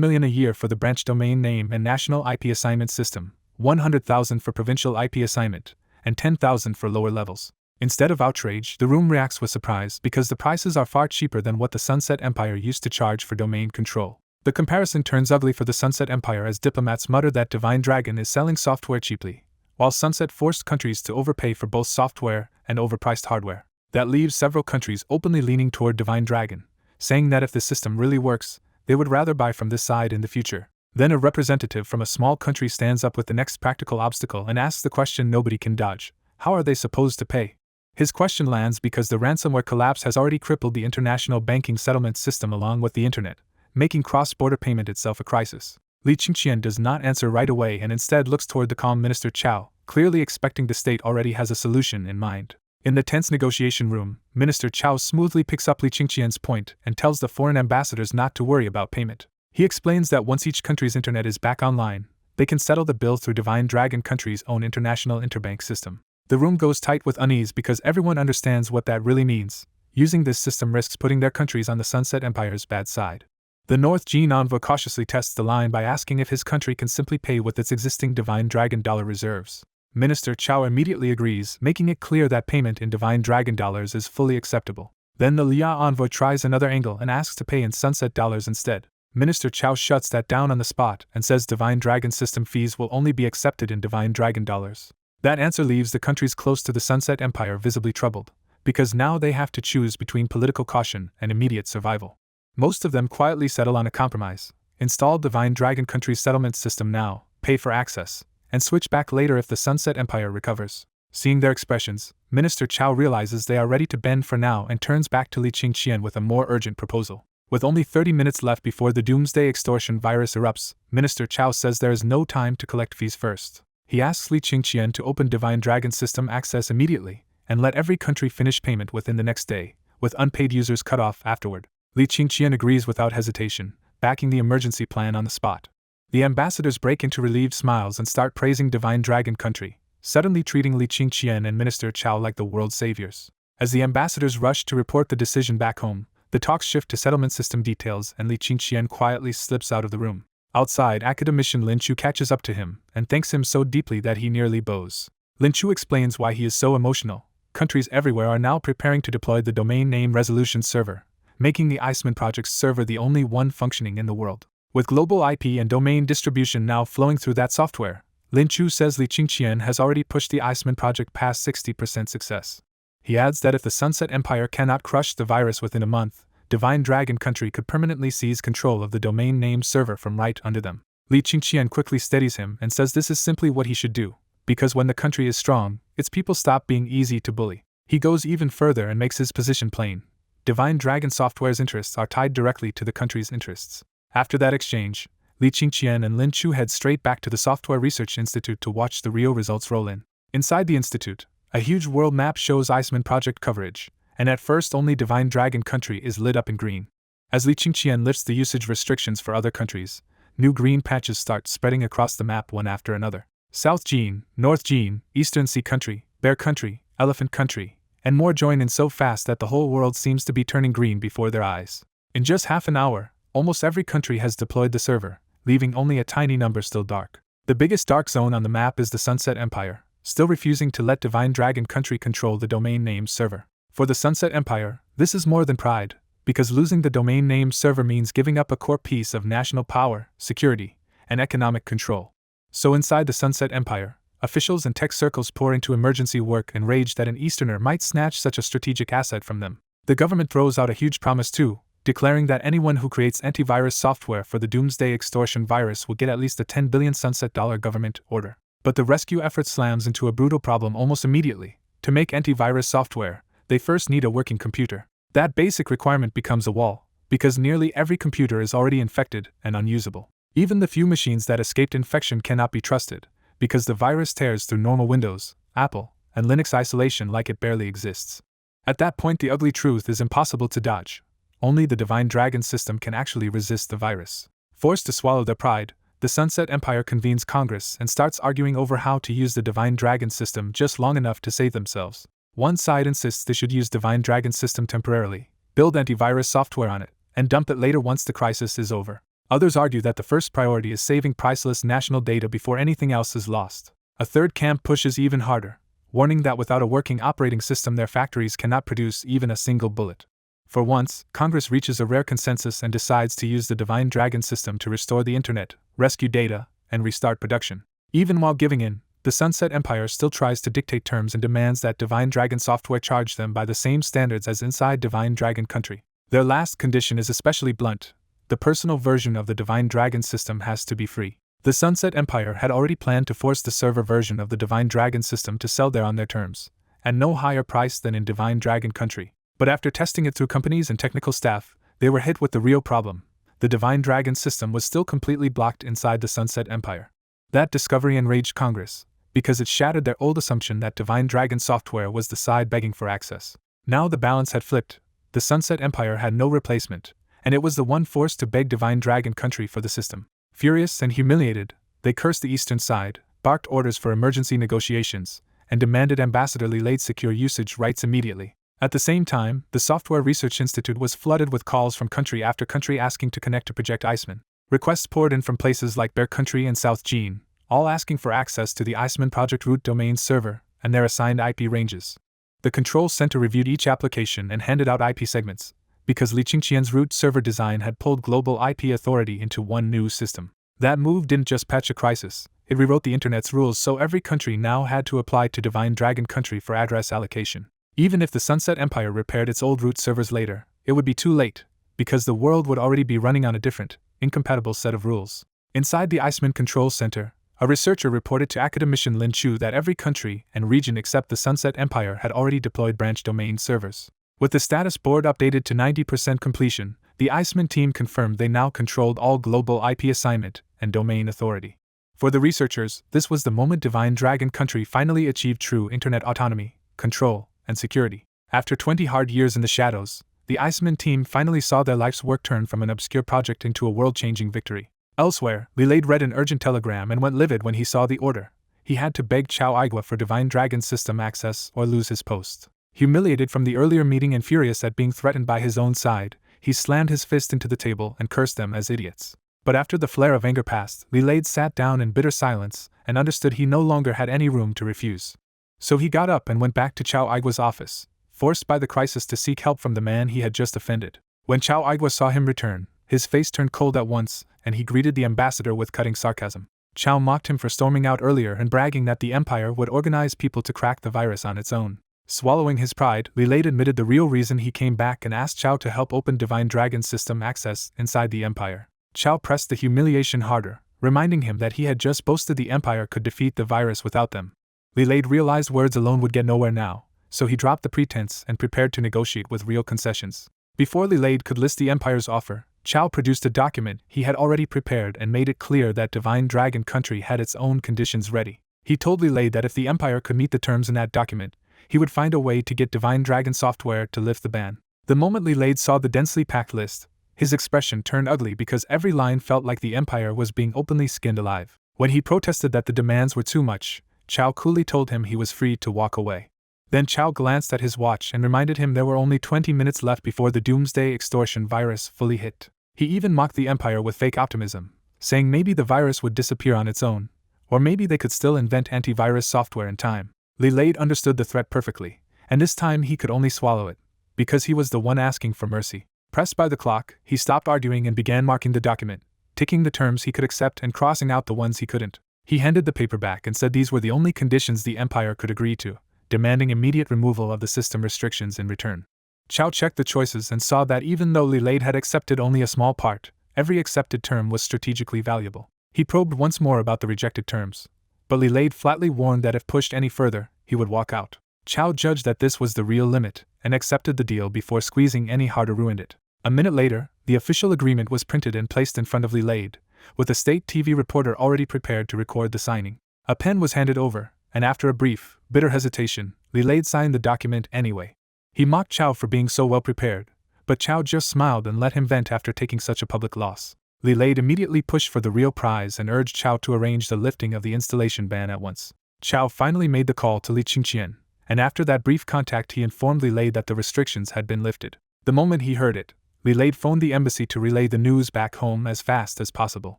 million a year for the branch domain name and national IP assignment system, 100,000 for provincial IP assignment, and 10,000 for lower levels. Instead of outrage, the room reacts with surprise because the prices are far cheaper than what the Sunset Empire used to charge for domain control. The comparison turns ugly for the Sunset Empire as diplomats mutter that Divine Dragon is selling software cheaply, while Sunset forced countries to overpay for both software and overpriced hardware. That leaves several countries openly leaning toward Divine Dragon, saying that if the system really works, they would rather buy from this side in the future. Then a representative from a small country stands up with the next practical obstacle and asks the question nobody can dodge: how are they supposed to pay? His question lands because the ransomware collapse has already crippled the international banking settlement system along with the internet, making cross-border payment itself a crisis. Li Qingqian does not answer right away and instead looks toward the calm Minister Chao, clearly expecting the state already has a solution in mind. In the tense negotiation room, Minister Chao smoothly picks up Li Qingqian's point and tells the foreign ambassadors not to worry about payment. He explains that once each country's internet is back online, they can settle the bill through Divine Dragon country's own international interbank system. The room goes tight with unease because everyone understands what that really means. Using this system risks putting their countries on the Sunset Empire's bad side. The North Jin envoy cautiously tests the line by asking if his country can simply pay with its existing Divine Dragon dollar reserves. Minister Chao immediately agrees, making it clear that payment in Divine Dragon dollars is fully acceptable. Then the Lia envoy tries another angle and asks to pay in Sunset dollars instead. Minister Chao shuts that down on the spot and says Divine Dragon system fees will only be accepted in Divine Dragon dollars. That answer leaves the countries close to the Sunset Empire visibly troubled, because now they have to choose between political caution and immediate survival. Most of them quietly settle on a compromise: install Divine Dragon country's settlement system now, pay for access, and switch back later if the Sunset Empire recovers. Seeing their expressions, Minister Chao realizes they are ready to bend for now and turns back to Li Qingqian with a more urgent proposal. With only 30 minutes left before the doomsday extortion virus erupts, Minister Chao says there is no time to collect fees first. He asks Li Qingqian to open Divine Dragon system access immediately, and let every country finish payment within the next day, with unpaid users cut off afterward. Li Qingqian agrees without hesitation, backing the emergency plan on the spot. The ambassadors break into relieved smiles and start praising Divine Dragon country, suddenly treating Li Qingqian and Minister Chao like the world's saviors. As the ambassadors rush to report the decision back home, the talks shift to settlement system details and Li Qingqian quietly slips out of the room. Outside, academician Lin Chu catches up to him and thanks him so deeply that he nearly bows. Lin Chu explains why he is so emotional. Countries everywhere are now preparing to deploy the domain name resolution server, making the Iceman project's server the only one functioning in the world. With global IP and domain distribution now flowing through that software, Lin Chu says Li Qingqian has already pushed the Iceman project past 60% success. He adds that if the Sunset Empire cannot crush the virus within a month, Divine Dragon country could permanently seize control of the domain name server from right under them. Li Qingqian quickly steadies him and says this is simply what he should do, because when the country is strong, its people stop being easy to bully. He goes even further and makes his position plain. Divine Dragon Software's interests are tied directly to the country's interests. After that exchange, Li Qingqian and Lin Chu head straight back to the Software Research Institute to watch the real results roll in. Inside the institute, a huge world map shows Iceman project coverage, and at first only Divine Dragon country is lit up in green. As Li Qingqian lifts the usage restrictions for other countries, new green patches start spreading across the map one after another. South Jin, North Jin, Eastern Sea country, Bear country, Elephant country, and more join in so fast that the whole world seems to be turning green before their eyes. In just half an hour, almost every country has deployed the server, leaving only a tiny number still dark. The biggest dark zone on the map is the Sunset Empire, still refusing to let Divine Dragon country control the domain name server. For the Sunset Empire, this is more than pride, because losing the domain name server means giving up a core piece of national power, security, and economic control. So inside the Sunset Empire, officials and tech circles pour into emergency work enraged that an Easterner might snatch such a strategic asset from them. The government throws out a huge promise too, declaring that anyone who creates antivirus software for the doomsday extortion virus will get at least a $10 billion sunset dollar government order. But the rescue effort slams into a brutal problem almost immediately. To make antivirus software, they first need a working computer. That basic requirement becomes a wall, because nearly every computer is already infected and unusable. Even the few machines that escaped infection cannot be trusted, because the virus tears through normal Windows, Apple, and Linux isolation like it barely exists. At that point, the ugly truth is impossible to dodge. Only the Divine Dragon system can actually resist the virus. Forced to swallow their pride, the Sunset Empire convenes Congress and starts arguing over how to use the Divine Dragon system just long enough to save themselves. One side insists they should use Divine Dragon system temporarily, build antivirus software on it, and dump it later once the crisis is over. Others argue that the first priority is saving priceless national data before anything else is lost. A third camp pushes even harder, warning that without a working operating system their factories cannot produce even a single bullet. For once, Congress reaches a rare consensus and decides to use the Divine Dragon system to restore the internet, rescue data, and restart production. Even while giving in, the Sunset Empire still tries to dictate terms and demands that Divine Dragon software charge them by the same standards as inside Divine Dragon country. Their last condition is especially blunt. The personal version of the Divine Dragon system has to be free. The Sunset Empire had already planned to force the server version of the Divine Dragon system to sell there on their terms, and no higher price than in Divine Dragon country. But after testing it through companies and technical staff, they were hit with the real problem. The Divine Dragon system was still completely blocked inside the Sunset Empire. That discovery enraged Congress, because it shattered their old assumption that Divine Dragon software was the side begging for access. Now the balance had flipped. The Sunset Empire had no replacement, and it was the one forced to beg Divine Dragon country for the system. Furious and humiliated, they cursed the eastern side, barked orders for emergency negotiations, and demanded Ambassador Lilade's secure usage rights immediately. At the same time, the Software Research Institute was flooded with calls from country after country asking to connect to Project Iceman. Requests poured in from places like Bear Country and South Gene, all asking for access to the Iceman Project root domain server and their assigned IP ranges. The Control Center reviewed each application and handed out IP segments, because Li Qingqian's root server design had pulled global IP authority into one new system. That move didn't just patch a crisis, it rewrote the internet's rules so every country now had to apply to Divine Dragon country for address allocation. Even if the Sunset Empire repaired its old root servers later, it would be too late, because the world would already be running on a different, incompatible set of rules. Inside the Iceman Control Center, a researcher reported to academician Lin Chu that every country and region except the Sunset Empire had already deployed branch domain servers. With the status board updated to 90% completion, the Iceman team confirmed they now controlled all global IP assignment and domain authority. For the researchers, this was the moment Divine Dragon country finally achieved true internet autonomy, control, and security. After 20 hard years in the shadows, the Iceman team finally saw their life's work turn from an obscure project into a world-changing victory. Elsewhere, Lilade read an urgent telegram and went livid when he saw the order. He had to beg Chao Aigua for Divine Dragon system access or lose his post. Humiliated from the earlier meeting and furious at being threatened by his own side, he slammed his fist into the table and cursed them as idiots. But after the flare of anger passed, Lilade sat down in bitter silence and understood he no longer had any room to refuse. So he got up and went back to Chao Aigua's office, forced by the crisis to seek help from the man he had just offended. When Chao Aigua saw him return, his face turned cold at once, and he greeted the ambassador with cutting sarcasm. Chao mocked him for storming out earlier and bragging that the Empire would organize people to crack the virus on its own. Swallowing his pride, Lilade admitted the real reason he came back and asked Chao to help open Divine Dragon system access inside the Empire. Chao pressed the humiliation harder, reminding him that he had just boasted the Empire could defeat the virus without them. Lilade realized words alone would get nowhere now, so he dropped the pretense and prepared to negotiate with real concessions. Before Lilade could list the Empire's offer, Chao produced a document he had already prepared and made it clear that Divine Dragon country had its own conditions ready. He told Lilade that if the Empire could meet the terms in that document, he would find a way to get Divine Dragon software to lift the ban. The moment Lilade saw the densely packed list, his expression turned ugly because every line felt like the Empire was being openly skinned alive. When he protested that the demands were too much, Chao coolly told him he was free to walk away. Then Chao glanced at his watch and reminded him there were only 20 minutes left before the doomsday extortion virus fully hit. He even mocked the Empire with fake optimism, saying maybe the virus would disappear on its own, or maybe they could still invent antivirus software in time. Lilade understood the threat perfectly, and this time he could only swallow it, because he was the one asking for mercy. Pressed by the clock, he stopped arguing and began marking the document, ticking the terms he could accept and crossing out the ones he couldn't. He handed the paper back and said these were the only conditions the Empire could agree to, demanding immediate removal of the system restrictions in return. Chao checked the choices and saw that even though Lilade had accepted only a small part, every accepted term was strategically valuable. He probed once more about the rejected terms, but Lilade flatly warned that if pushed any further, he would walk out. Chao judged that this was the real limit, and accepted the deal before squeezing any harder ruined it. A minute later, the official agreement was printed and placed in front of Lilade, with a state TV reporter already prepared to record the signing. A pen was handed over, and after a brief, bitter hesitation, Lilade signed the document anyway. He mocked Chao for being so well prepared, but Chao just smiled and let him vent after taking such a public loss. Lilade immediately pushed for the real prize and urged Chao to arrange the lifting of the installation ban at once. Chao finally made the call to Li Qingqian, and after that brief contact he informed Lilade that the restrictions had been lifted. The moment he heard it, Lilade phoned the embassy to relay the news back home as fast as possible.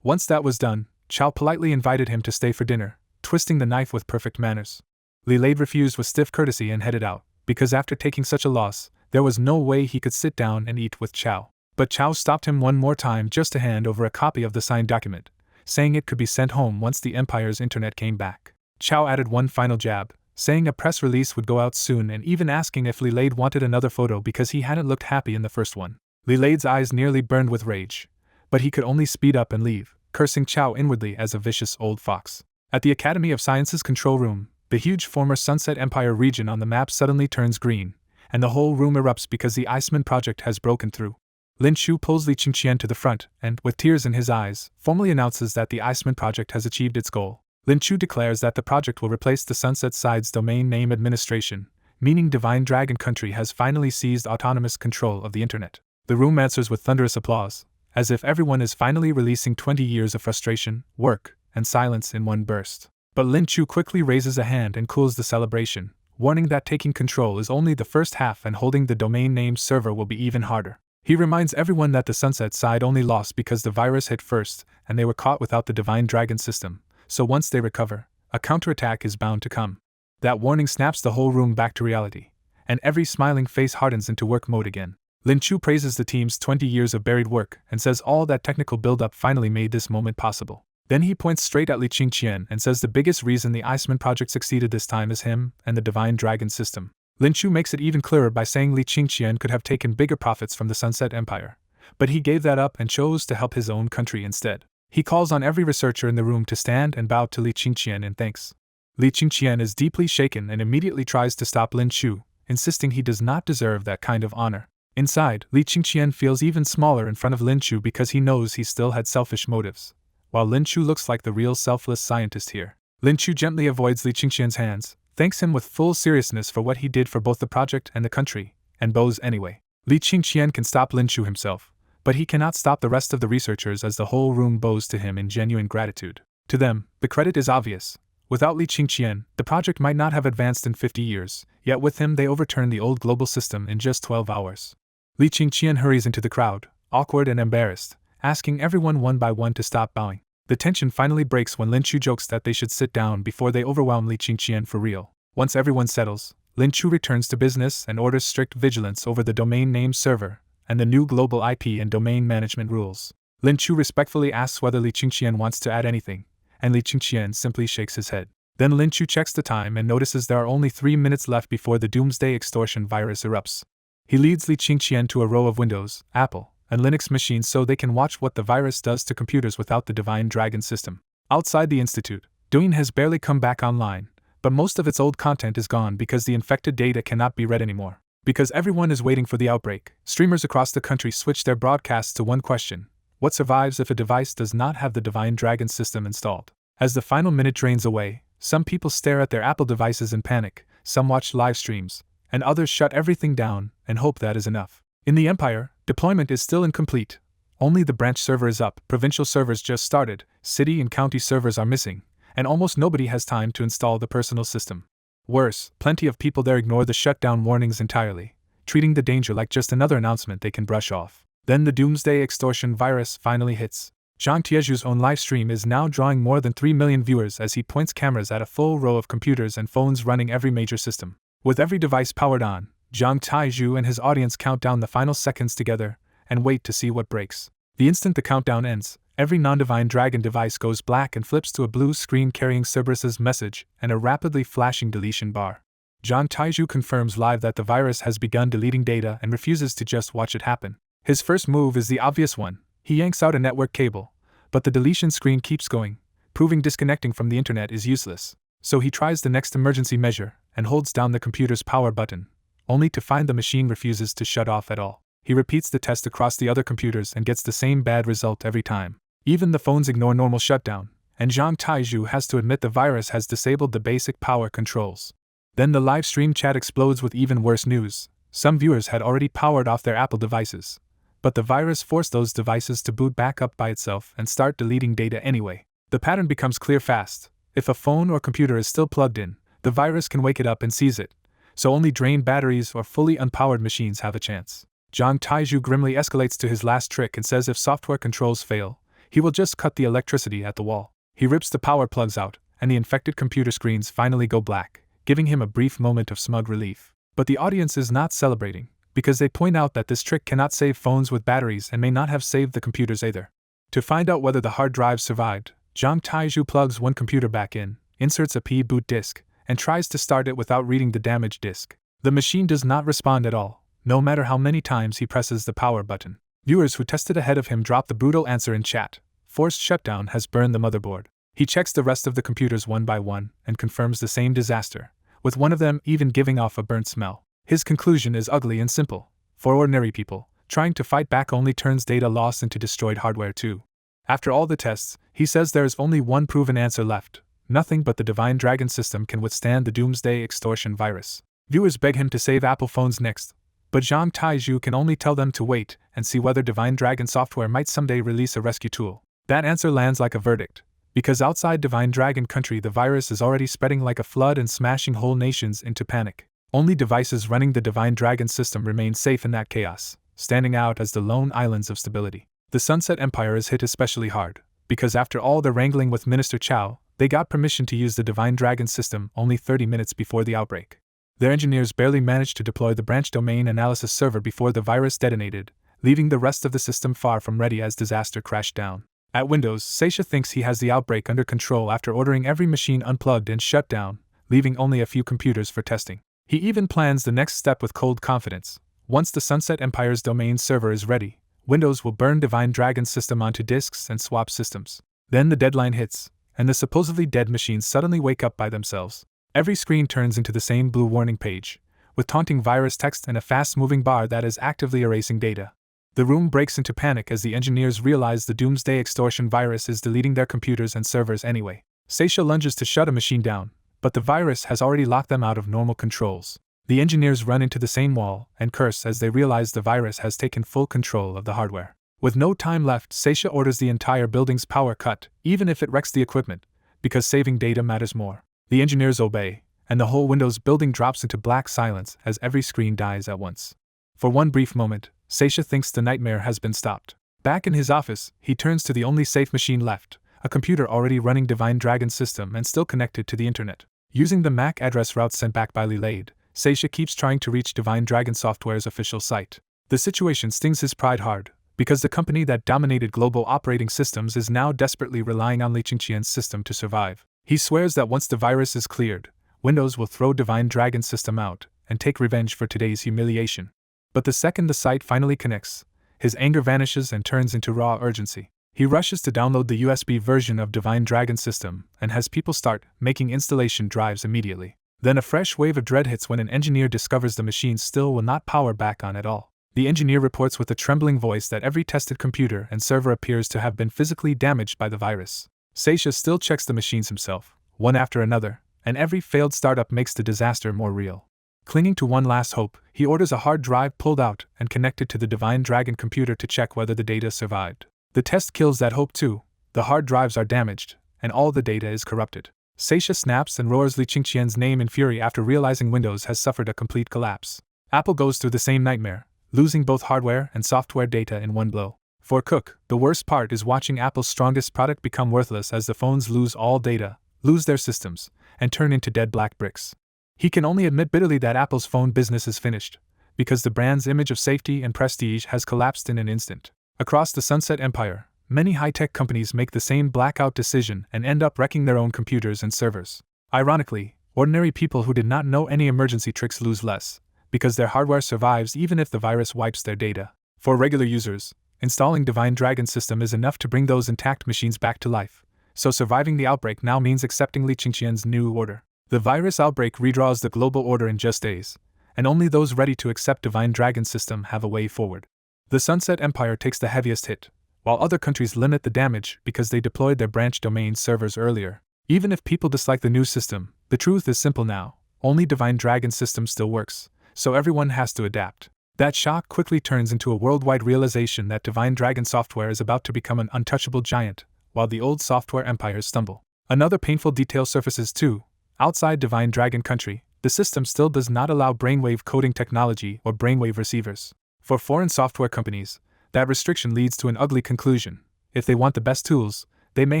Once that was done, Chao politely invited him to stay for dinner, twisting the knife with perfect manners. Lilade refused with stiff courtesy and headed out, because after taking such a loss, there was no way he could sit down and eat with Chao. But Chao stopped him one more time just to hand over a copy of the signed document, saying it could be sent home once the Empire's internet came back. Chao added one final jab, saying a press release would go out soon and even asking if Lilade wanted another photo because he hadn't looked happy in the first one. Lilade's eyes nearly burned with rage, but he could only speed up and leave, cursing Chao inwardly as a vicious old fox. At the Academy of Sciences control room, the huge former Sunset Empire region on the map suddenly turns green, and the whole room erupts because the Iceman project has broken through. Lin Shu pulls Li Qingqian to the front and, with tears in his eyes, formally announces that the Iceman project has achieved its goal. Lin Shu declares that the project will replace the Sunset Side's domain name administration, meaning Divine Dragon Country has finally seized autonomous control of the internet. The room answers with thunderous applause, as if everyone is finally releasing 20 years of frustration, work, and silence in one burst. But Lin Chu quickly raises a hand and cools the celebration, warning that taking control is only the first half and holding the domain name server will be even harder. He reminds everyone that the Sunset Side only lost because the virus hit first and they were caught without the Divine Dragon system, so once they recover, a counterattack is bound to come. That warning snaps the whole room back to reality, and every smiling face hardens into work mode again. Lin Chu praises the team's 20 years of buried work and says all that technical build-up finally made this moment possible. Then he points straight at Li Qingqian and says the biggest reason the Iceman project succeeded this time is him and the Divine Dragon system. Lin Chu makes it even clearer by saying Li Qingqian could have taken bigger profits from the Sunset Empire, but he gave that up and chose to help his own country instead. He calls on every researcher in the room to stand and bow to Li Qingqian in thanks. Li Qingqian is deeply shaken and immediately tries to stop Lin Chu, insisting he does not deserve that kind of honor. Inside, Li Qingqian feels even smaller in front of Lin Chu because he knows he still had selfish motives, while Lin Chu looks like the real selfless scientist here. Lin Chu gently avoids Li Qingqian's hands, thanks him with full seriousness for what he did for both the project and the country, and bows anyway. Li Qingqian can stop Lin Chu himself, but he cannot stop the rest of the researchers as the whole room bows to him in genuine gratitude. To them, the credit is obvious. Without Li Qingqian, the project might not have advanced in 50 years, yet with him they overturned the old global system in just 12 hours. Li Qingqian hurries into the crowd, awkward and embarrassed, asking everyone one by one to stop bowing. The tension finally breaks when Lin Chu jokes that they should sit down before they overwhelm Li Qingqian for real. Once everyone settles, Lin Chu returns to business and orders strict vigilance over the domain name server and the new global IP and domain management rules. Lin Chu respectfully asks whether Li Qingqian wants to add anything, and Li Qingqian simply shakes his head. Then Lin Chu checks the time and notices there are only 3 minutes left before the doomsday extortion virus erupts. He leads Li Qingqian to a row of Windows, Apple, and Linux machines so they can watch what the virus does to computers without the Divine Dragon system. Outside the institute, Douyin has barely come back online, but most of its old content is gone because the infected data cannot be read anymore. Because everyone is waiting for the outbreak, streamers across the country switch their broadcasts to one question: what survives if a device does not have the Divine Dragon system installed? As the final minute drains away, some people stare at their Apple devices in panic, some watch live streams, and others shut everything down and hope that is enough. In the Empire, deployment is still incomplete. Only the branch server is up, provincial servers just started, city and county servers are missing, and almost nobody has time to install the personal system. Worse, plenty of people there ignore the shutdown warnings entirely, treating the danger like just another announcement they can brush off. Then the doomsday extortion virus finally hits. Zhang Tieju's own live stream is now drawing more than 3 million viewers as he points cameras at a full row of computers and phones running every major system. With every device powered on, Zhang Taiju and his audience count down the final seconds together and wait to see what breaks. The instant the countdown ends, every non-Divine Dragon device goes black and flips to a blue screen carrying Cerberus's message and a rapidly flashing deletion bar. Zhang Taizhu confirms live that the virus has begun deleting data and refuses to just watch it happen. His first move is the obvious one. He yanks out a network cable, but the deletion screen keeps going, proving disconnecting from the internet is useless. So he tries the next emergency measure and holds down the computer's power button, only to find the machine refuses to shut off at all. He repeats the test across the other computers and gets the same bad result every time. Even the phones ignore normal shutdown, and Zhang Taizhu has to admit the virus has disabled the basic power controls. Then the live stream chat explodes with even worse news. Some viewers had already powered off their Apple devices, but the virus forced those devices to boot back up by itself and start deleting data anyway. The pattern becomes clear fast. If a phone or computer is still plugged in, the virus can wake it up and seize it, so only drained batteries or fully unpowered machines have a chance. Zhang Taizhu grimly escalates to his last trick and says if software controls fail, he will just cut the electricity at the wall. He rips the power plugs out, and the infected computer screens finally go black, giving him a brief moment of smug relief. But the audience is not celebrating, because they point out that this trick cannot save phones with batteries and may not have saved the computers either. To find out whether the hard drive survived, Zhang Taizhu plugs one computer back in, inserts a P-boot disk, and tries to start it without reading the damaged disk. The machine does not respond at all, no matter how many times he presses the power button. Viewers who tested ahead of him drop the brutal answer in chat. Forced shutdown has burned the motherboard. He checks the rest of the computers one by one and confirms the same disaster, with one of them even giving off a burnt smell. His conclusion is ugly and simple. For ordinary people, trying to fight back only turns data loss into destroyed hardware too. After all the tests, he says there is only one proven answer left. Nothing but the Divine Dragon system can withstand the Doomsday Extortion virus. Viewers beg him to save Apple phones next, but Zhang Taizhu can only tell them to wait and see whether Divine Dragon software might someday release a rescue tool. That answer lands like a verdict, because outside Divine Dragon country the virus is already spreading like a flood and smashing whole nations into panic. Only devices running the Divine Dragon system remain safe in that chaos, standing out as the lone islands of stability. The Sunset Empire is hit especially hard, because after all the wrangling with Minister Chow, they got permission to use the Divine Dragon system only 30 minutes before the outbreak. Their engineers barely managed to deploy the branch domain analysis server before the virus detonated, leaving the rest of the system far from ready as disaster crashed down. At Windows, Seisha thinks he has the outbreak under control after ordering every machine unplugged and shut down, leaving only a few computers for testing. He even plans the next step with cold confidence. Once the Sunset Empire's domain server is ready, Windows will burn Divine Dragon's system onto disks and swap systems. Then the deadline hits, and the supposedly dead machines suddenly wake up by themselves. Every screen turns into the same blue warning page, with taunting virus text and a fast-moving bar that is actively erasing data. The room breaks into panic as the engineers realize the Doomsday Extortion virus is deleting their computers and servers anyway. Seisha lunges to shut a machine down, but the virus has already locked them out of normal controls. The engineers run into the same wall and curse as they realize the virus has taken full control of the hardware. With no time left, Seisha orders the entire building's power cut, even if it wrecks the equipment, because saving data matters more. The engineers obey, and the whole Windows building drops into black silence as every screen dies at once. For one brief moment, Seisha thinks the nightmare has been stopped. Back in his office, he turns to the only safe machine left, a computer already running Divine Dragon's system and still connected to the internet. Using the MAC address route sent back by Lilade, Seisha keeps trying to reach Divine Dragon Software's official site. The situation stings his pride hard, because the company that dominated global operating systems is now desperately relying on Li Qingqian's system to survive. He swears that once the virus is cleared, Windows will throw Divine Dragon's system out and take revenge for today's humiliation. But the second the site finally connects, his anger vanishes and turns into raw urgency. He rushes to download the USB version of Divine Dragon's system and has people start making installation drives immediately. Then a fresh wave of dread hits when an engineer discovers the machine still will not power back on at all. The engineer reports with a trembling voice that every tested computer and server appears to have been physically damaged by the virus. Seisha still checks the machines himself, one after another, and every failed startup makes the disaster more real. Clinging to one last hope, he orders a hard drive pulled out and connected to the Divine Dragon computer to check whether the data survived. The test kills that hope too. The hard drives are damaged, and all the data is corrupted. Seisha snaps and roars Li Qingqian's name in fury after realizing Windows has suffered a complete collapse. Apple goes through the same nightmare, losing both hardware and software data in one blow. For Cook, the worst part is watching Apple's strongest product become worthless as the phones lose all data, lose their systems, and turn into dead black bricks. He can only admit bitterly that Apple's phone business is finished, because the brand's image of safety and prestige has collapsed in an instant. Across the Sunset Empire, many high-tech companies make the same blackout decision and end up wrecking their own computers and servers. Ironically, Ordinary people who did not know any emergency tricks lose less, because their hardware survives even if the virus wipes their data. For regular users, installing Divine Dragon system is enough to bring those intact machines back to life, so surviving the outbreak now means accepting Li Qingqian's new order. The virus outbreak redraws the global order in just days, and only those ready to accept Divine Dragon system have a way forward. The Sunset Empire takes the heaviest hit, while other countries limit the damage because they deployed their branch domain servers earlier. Even if people dislike the new system, the truth is simple now: only Divine Dragon system still works, so everyone has to adapt. That shock quickly turns into a worldwide realization that Divine Dragon software is about to become an untouchable giant, while the old software empires stumble. Another painful detail surfaces too. Outside Divine Dragon country, the system still does not allow brainwave coding technology or brainwave receivers. For foreign software companies, that restriction leads to an ugly conclusion. If they want the best tools, they may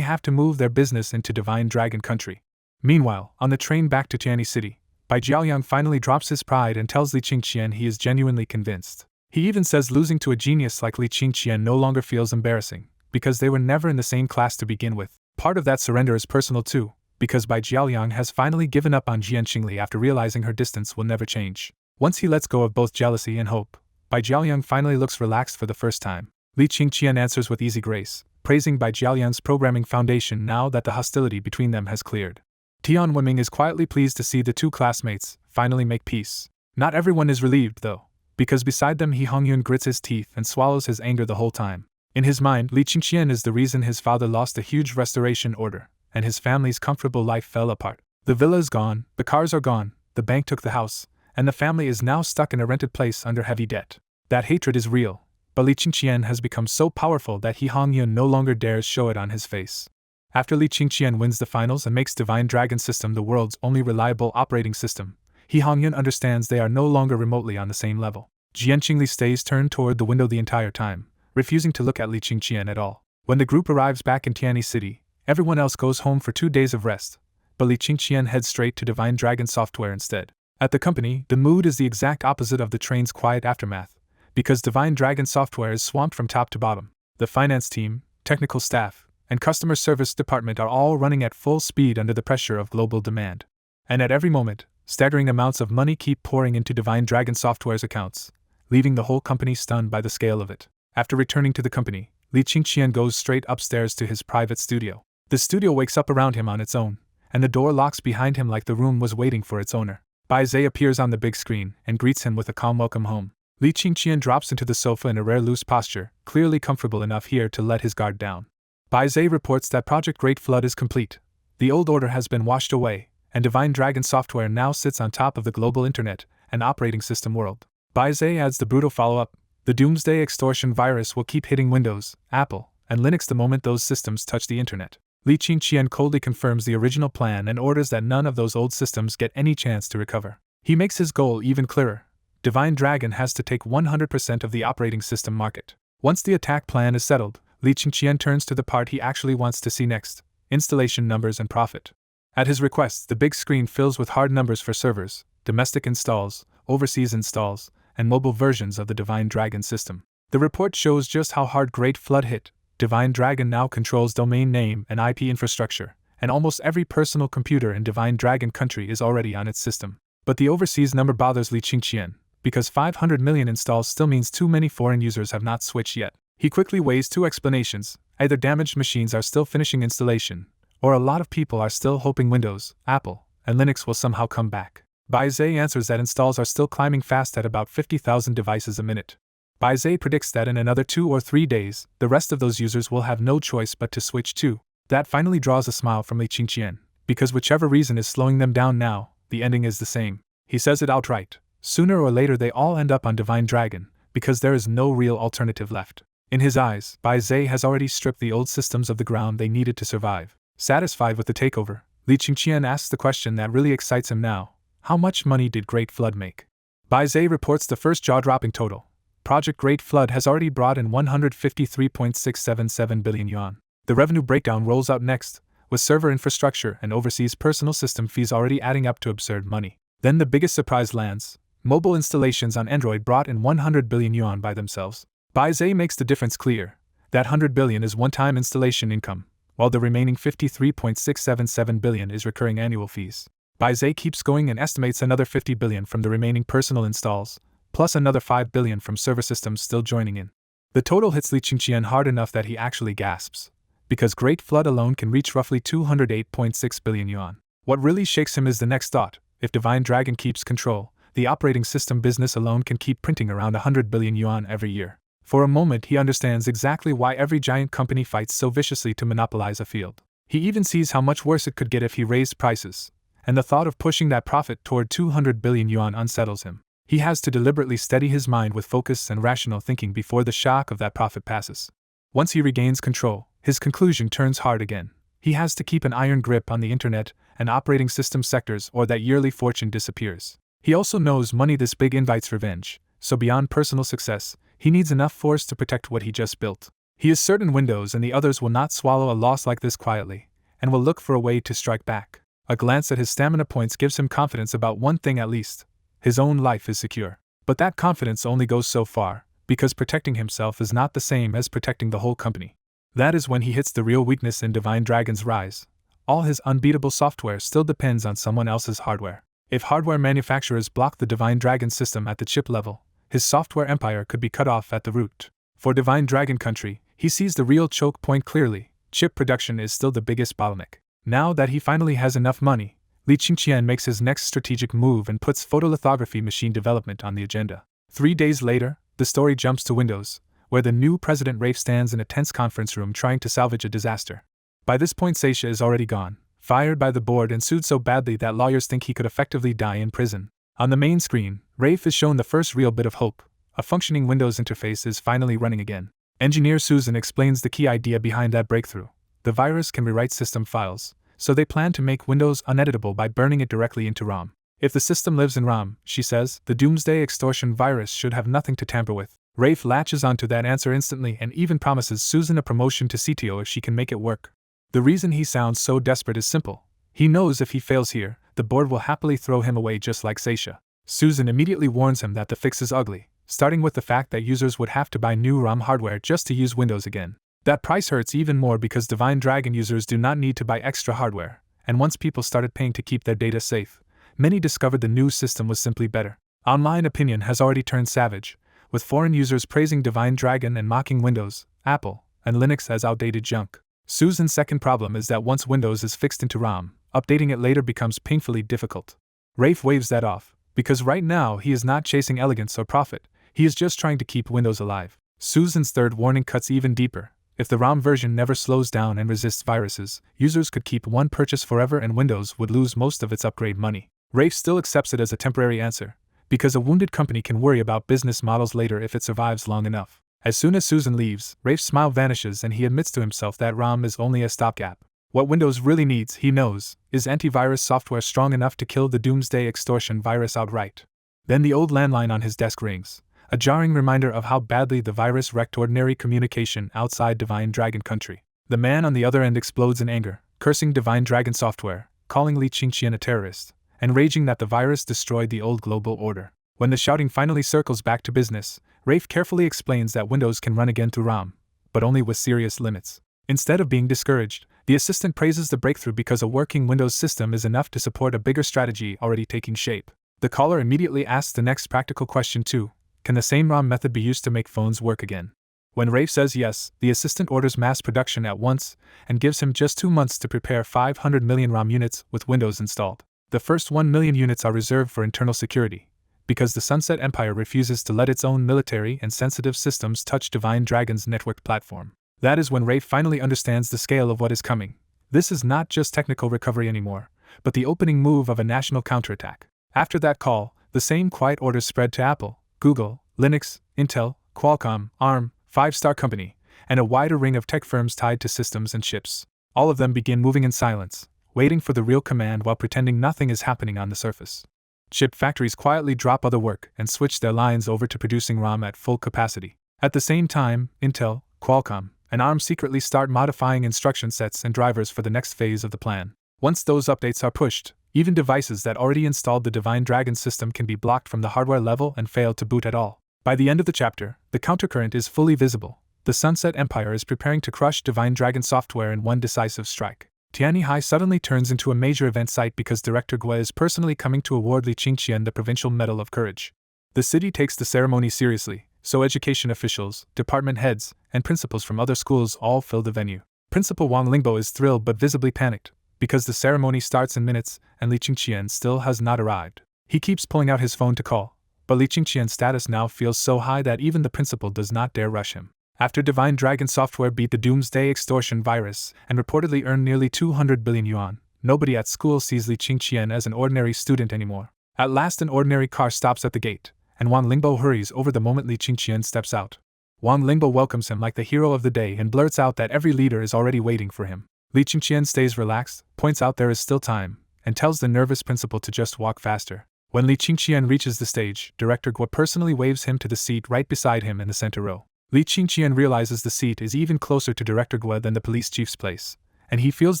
have to move their business into Divine Dragon country. Meanwhile, on the train back to Tianyi City, Bai Jiaoyang finally drops his pride and tells Li Qingqian he is genuinely convinced. He even says losing to a genius like Li Qingqian no longer feels embarrassing, because they were never in the same class to begin with. Part of that surrender is personal too, because Bai Jiaoyang has finally given up on Jian Qingli after realizing her distance will never change. Once he lets go of both jealousy and hope, Bai Jiaoyang finally looks relaxed for the first time. Li Qingqian answers with easy grace, praising Bai Jiaoyang's programming foundation now that the hostility between them has cleared. Tian Wenming is quietly pleased to see the two classmates finally make peace. Not everyone is relieved though, because beside them He Hongyun grits his teeth and swallows his anger the whole time. In his mind, Li Qingqian is the reason his father lost a huge restoration order, and his family's comfortable life fell apart. The villa is gone, the cars are gone, the bank took the house, and the family is now stuck in a rented place under heavy debt. That hatred is real, but Li Qingqian has become so powerful that He Hongyun no longer dares show it on his face. After Li Qingqian wins the finals and makes Divine Dragon system the world's only reliable operating system, He Hongyun understands they are no longer remotely on the same level. Jian Qingli stays turned toward the window the entire time, refusing to look at Li Qingqian at all. When the group arrives back in Tianyi City, everyone else goes home for 2 days of rest, but Li Qingqian heads straight to Divine Dragon software instead. At the company, the mood is the exact opposite of the train's quiet aftermath, because Divine Dragon software is swamped from top to bottom. The finance team, technical staff, and customer service department are all running at full speed under the pressure of global demand. And at every moment, staggering amounts of money keep pouring into Divine Dragon software's accounts, leaving the whole company stunned by the scale of it. After returning to the company, Li Qingqian goes straight upstairs to his private studio. The studio wakes up around him on its own, and the door locks behind him like the room was waiting for its owner. Bai Zhe appears on the big screen and greets him with a calm welcome home. Li Qingqian drops into the sofa in a rare loose posture, clearly comfortable enough here to let his guard down. Bai Zhe reports that Project Great Flood is complete. The old order has been washed away, and Divine Dragon software now sits on top of the global internet and operating system world. Bai Zhe adds the brutal follow-up: the Doomsday extortion virus will keep hitting Windows, Apple, and Linux the moment those systems touch the internet. Li Qingqian coldly confirms the original plan and orders that none of those old systems get any chance to recover. He makes his goal even clearer. Divine Dragon has to take 100% of the operating system market. Once the attack plan is settled, Li Qingqian turns to the part he actually wants to see next: installation numbers and profit. At his request, the big screen fills with hard numbers for servers, domestic installs, overseas installs, and mobile versions of the Divine Dragon system. The report shows just how hard Great Flood hit. Divine Dragon now controls domain name and IP infrastructure, and almost every personal computer in Divine Dragon country is already on its system. But the overseas number bothers Li Qingqian, because 500 million installs still means too many foreign users have not switched yet. He quickly weighs two explanations: either damaged machines are still finishing installation, or a lot of people are still hoping Windows, Apple, and Linux will somehow come back. Bai Zhe answers that installs are still climbing fast at about 50,000 devices a minute. Bai Zhe predicts that in another 2 or 3 days, the rest of those users will have no choice but to switch too. That finally draws a smile from Li Qingqian, because whichever reason is slowing them down now, the ending is the same. He says it outright: sooner or later they all end up on Divine Dragon, because there is no real alternative left. In his eyes, Bai Zhe has already stripped the old systems of the ground they needed to survive. Satisfied with the takeover, Li Qingqian asks the question that really excites him now: how much money did Great Flood make? Bai Zhe reports the first jaw-dropping total. Project Great Flood has already brought in 153.677 billion yuan. The revenue breakdown rolls out next, with server infrastructure and overseas personal system fees already adding up to absurd money. Then the biggest surprise lands: mobile installations on Android brought in 100 billion yuan by themselves. Bai Zhe makes the difference clear. That 100 billion is one-time installation income, while the remaining 53.677 billion is recurring annual fees. Baizé keeps going and estimates another 50 billion from the remaining personal installs, plus another 5 billion from server systems still joining in. The total hits Li Qingqian hard enough that he actually gasps, because Great Flood alone can reach roughly 208.6 billion yuan. What really shakes him is the next thought: if Divine Dragon keeps control, the operating system business alone can keep printing around 100 billion yuan every year. For a moment he understands exactly why every giant company fights so viciously to monopolize a field. He even sees how much worse it could get if he raised prices, and the thought of pushing that profit toward 200 billion yuan unsettles him. He has to deliberately steady his mind with focus and rational thinking before the shock of that profit passes. Once he regains control, his conclusion turns hard again. He has to keep an iron grip on the internet and operating system sectors, or that yearly fortune disappears. He also knows money this big invites revenge, so beyond personal success, he needs enough force to protect what he just built. He is certain Windows and the others will not swallow a loss like this quietly, and will look for a way to strike back. A glance at his stamina points gives him confidence about one thing at least: his own life is secure. But that confidence only goes so far, because protecting himself is not the same as protecting the whole company. That is when he hits the real weakness in Divine Dragon's rise. All his unbeatable software still depends on someone else's hardware. If hardware manufacturers block the Divine Dragon system at the chip level, his software empire could be cut off at the root. For Divine Dragon Country, he sees the real choke point clearly: chip production is still the biggest bottleneck. Now that he finally has enough money, Li Qingqian makes his next strategic move and puts photolithography machine development on the agenda. 3 days later, the story jumps to Windows, where the new President Rafe stands in a tense conference room trying to salvage a disaster. By this point Seisha is already gone, fired by the board and sued so badly that lawyers think he could effectively die in prison. On the main screen, Rafe is shown the first real bit of hope: a functioning Windows interface is finally running again. Engineer Susan explains the key idea behind that breakthrough: the virus can rewrite system files, so they plan to make Windows uneditable by burning it directly into ROM. If the system lives in ROM, she says, the Doomsday Extortion virus should have nothing to tamper with. Rafe latches onto that answer instantly and even promises Susan a promotion to CTO if she can make it work. The reason he sounds so desperate is simple. He knows if he fails here, the board will happily throw him away just like Seisha. Susan immediately warns him that the fix is ugly, starting with the fact that users would have to buy new ROM hardware just to use Windows again. That price hurts even more because Divine Dragon users do not need to buy extra hardware, and once people started paying to keep their data safe, many discovered the new system was simply better. Online opinion has already turned savage, with foreign users praising Divine Dragon and mocking Windows, Apple, and Linux as outdated junk. Susan's second problem is that once Windows is fixed into ROM, updating it later becomes painfully difficult. Rafe waves that off, because right now he is not chasing elegance or profit, he is just trying to keep Windows alive. Susan's third warning cuts even deeper. If the ROM version never slows down and resists viruses, users could keep one purchase forever and Windows would lose most of its upgrade money. Rafe still accepts it as a temporary answer, because a wounded company can worry about business models later if it survives long enough. As soon as Susan leaves, Rafe's smile vanishes and he admits to himself that ROM is only a stopgap. What Windows really needs, he knows, is antivirus software strong enough to kill the Doomsday Extortion virus outright. Then the old landline on his desk rings, a jarring reminder of how badly the virus wrecked ordinary communication outside Divine Dragon Country. The man on the other end explodes in anger, cursing Divine Dragon software, calling Li Qingqian a terrorist, and raging that the virus destroyed the old global order. When the shouting finally circles back to business, Rafe carefully explains that Windows can run again through ROM, but only with serious limits. Instead of being discouraged, the assistant praises the breakthrough because a working Windows system is enough to support a bigger strategy already taking shape. The caller immediately asks the next practical question too: can the same ROM method be used to make phones work again? When Rafe says yes, the assistant orders mass production at once and gives him just 2 months to prepare 500 million ROM units with Windows installed. The first 1 million units are reserved for internal security, because the Sunset Empire refuses to let its own military and sensitive systems touch Divine Dragon's network platform. That is when Rafe finally understands the scale of what is coming. This is not just technical recovery anymore, but the opening move of a national counterattack. After that call, the same quiet orders spread to Apple, Google, Linux, Intel, Qualcomm, ARM, 5-star company, and a wider ring of tech firms tied to systems and chips. All of them begin moving in silence, waiting for the real command while pretending nothing is happening on the surface. Chip factories quietly drop other work and switch their lines over to producing ROM at full capacity. At the same time, Intel, Qualcomm, and ARM secretly start modifying instruction sets and drivers for the next phase of the plan. Once those updates are pushed, even devices that already installed the Divine Dragon system can be blocked from the hardware level and fail to boot at all. By the end of the chapter, the countercurrent is fully visible. The Sunset Empire is preparing to crush Divine Dragon software in one decisive strike. Tianyi High suddenly turns into a major event site because Director Gue is personally coming to award Li Qingqian the Provincial Medal of Courage. The city takes the ceremony seriously, so education officials, department heads, and principals from other schools all fill the venue. Principal Wang Lingbo is thrilled but visibly panicked, because the ceremony starts in minutes and Li Qingqian still has not arrived. He keeps pulling out his phone to call, but Li Qingqian's status now feels so high that even the principal does not dare rush him. After Divine Dragon Software beat the Doomsday Extortion virus and reportedly earned nearly 200 billion yuan, nobody at school sees Li Qingqian as an ordinary student anymore. At last an ordinary car stops at the gate, and Wang Lingbo hurries over the moment Li Qingqian steps out. Wang Lingbo welcomes him like the hero of the day and blurts out that every leader is already waiting for him. Li Qingqian stays relaxed, points out there is still time, and tells the nervous principal to just walk faster. When Li Qingqian reaches the stage, Director Gue personally waves him to the seat right beside him in the center row. Li Qingqian realizes the seat is even closer to Director Gue than the police chief's place, and he feels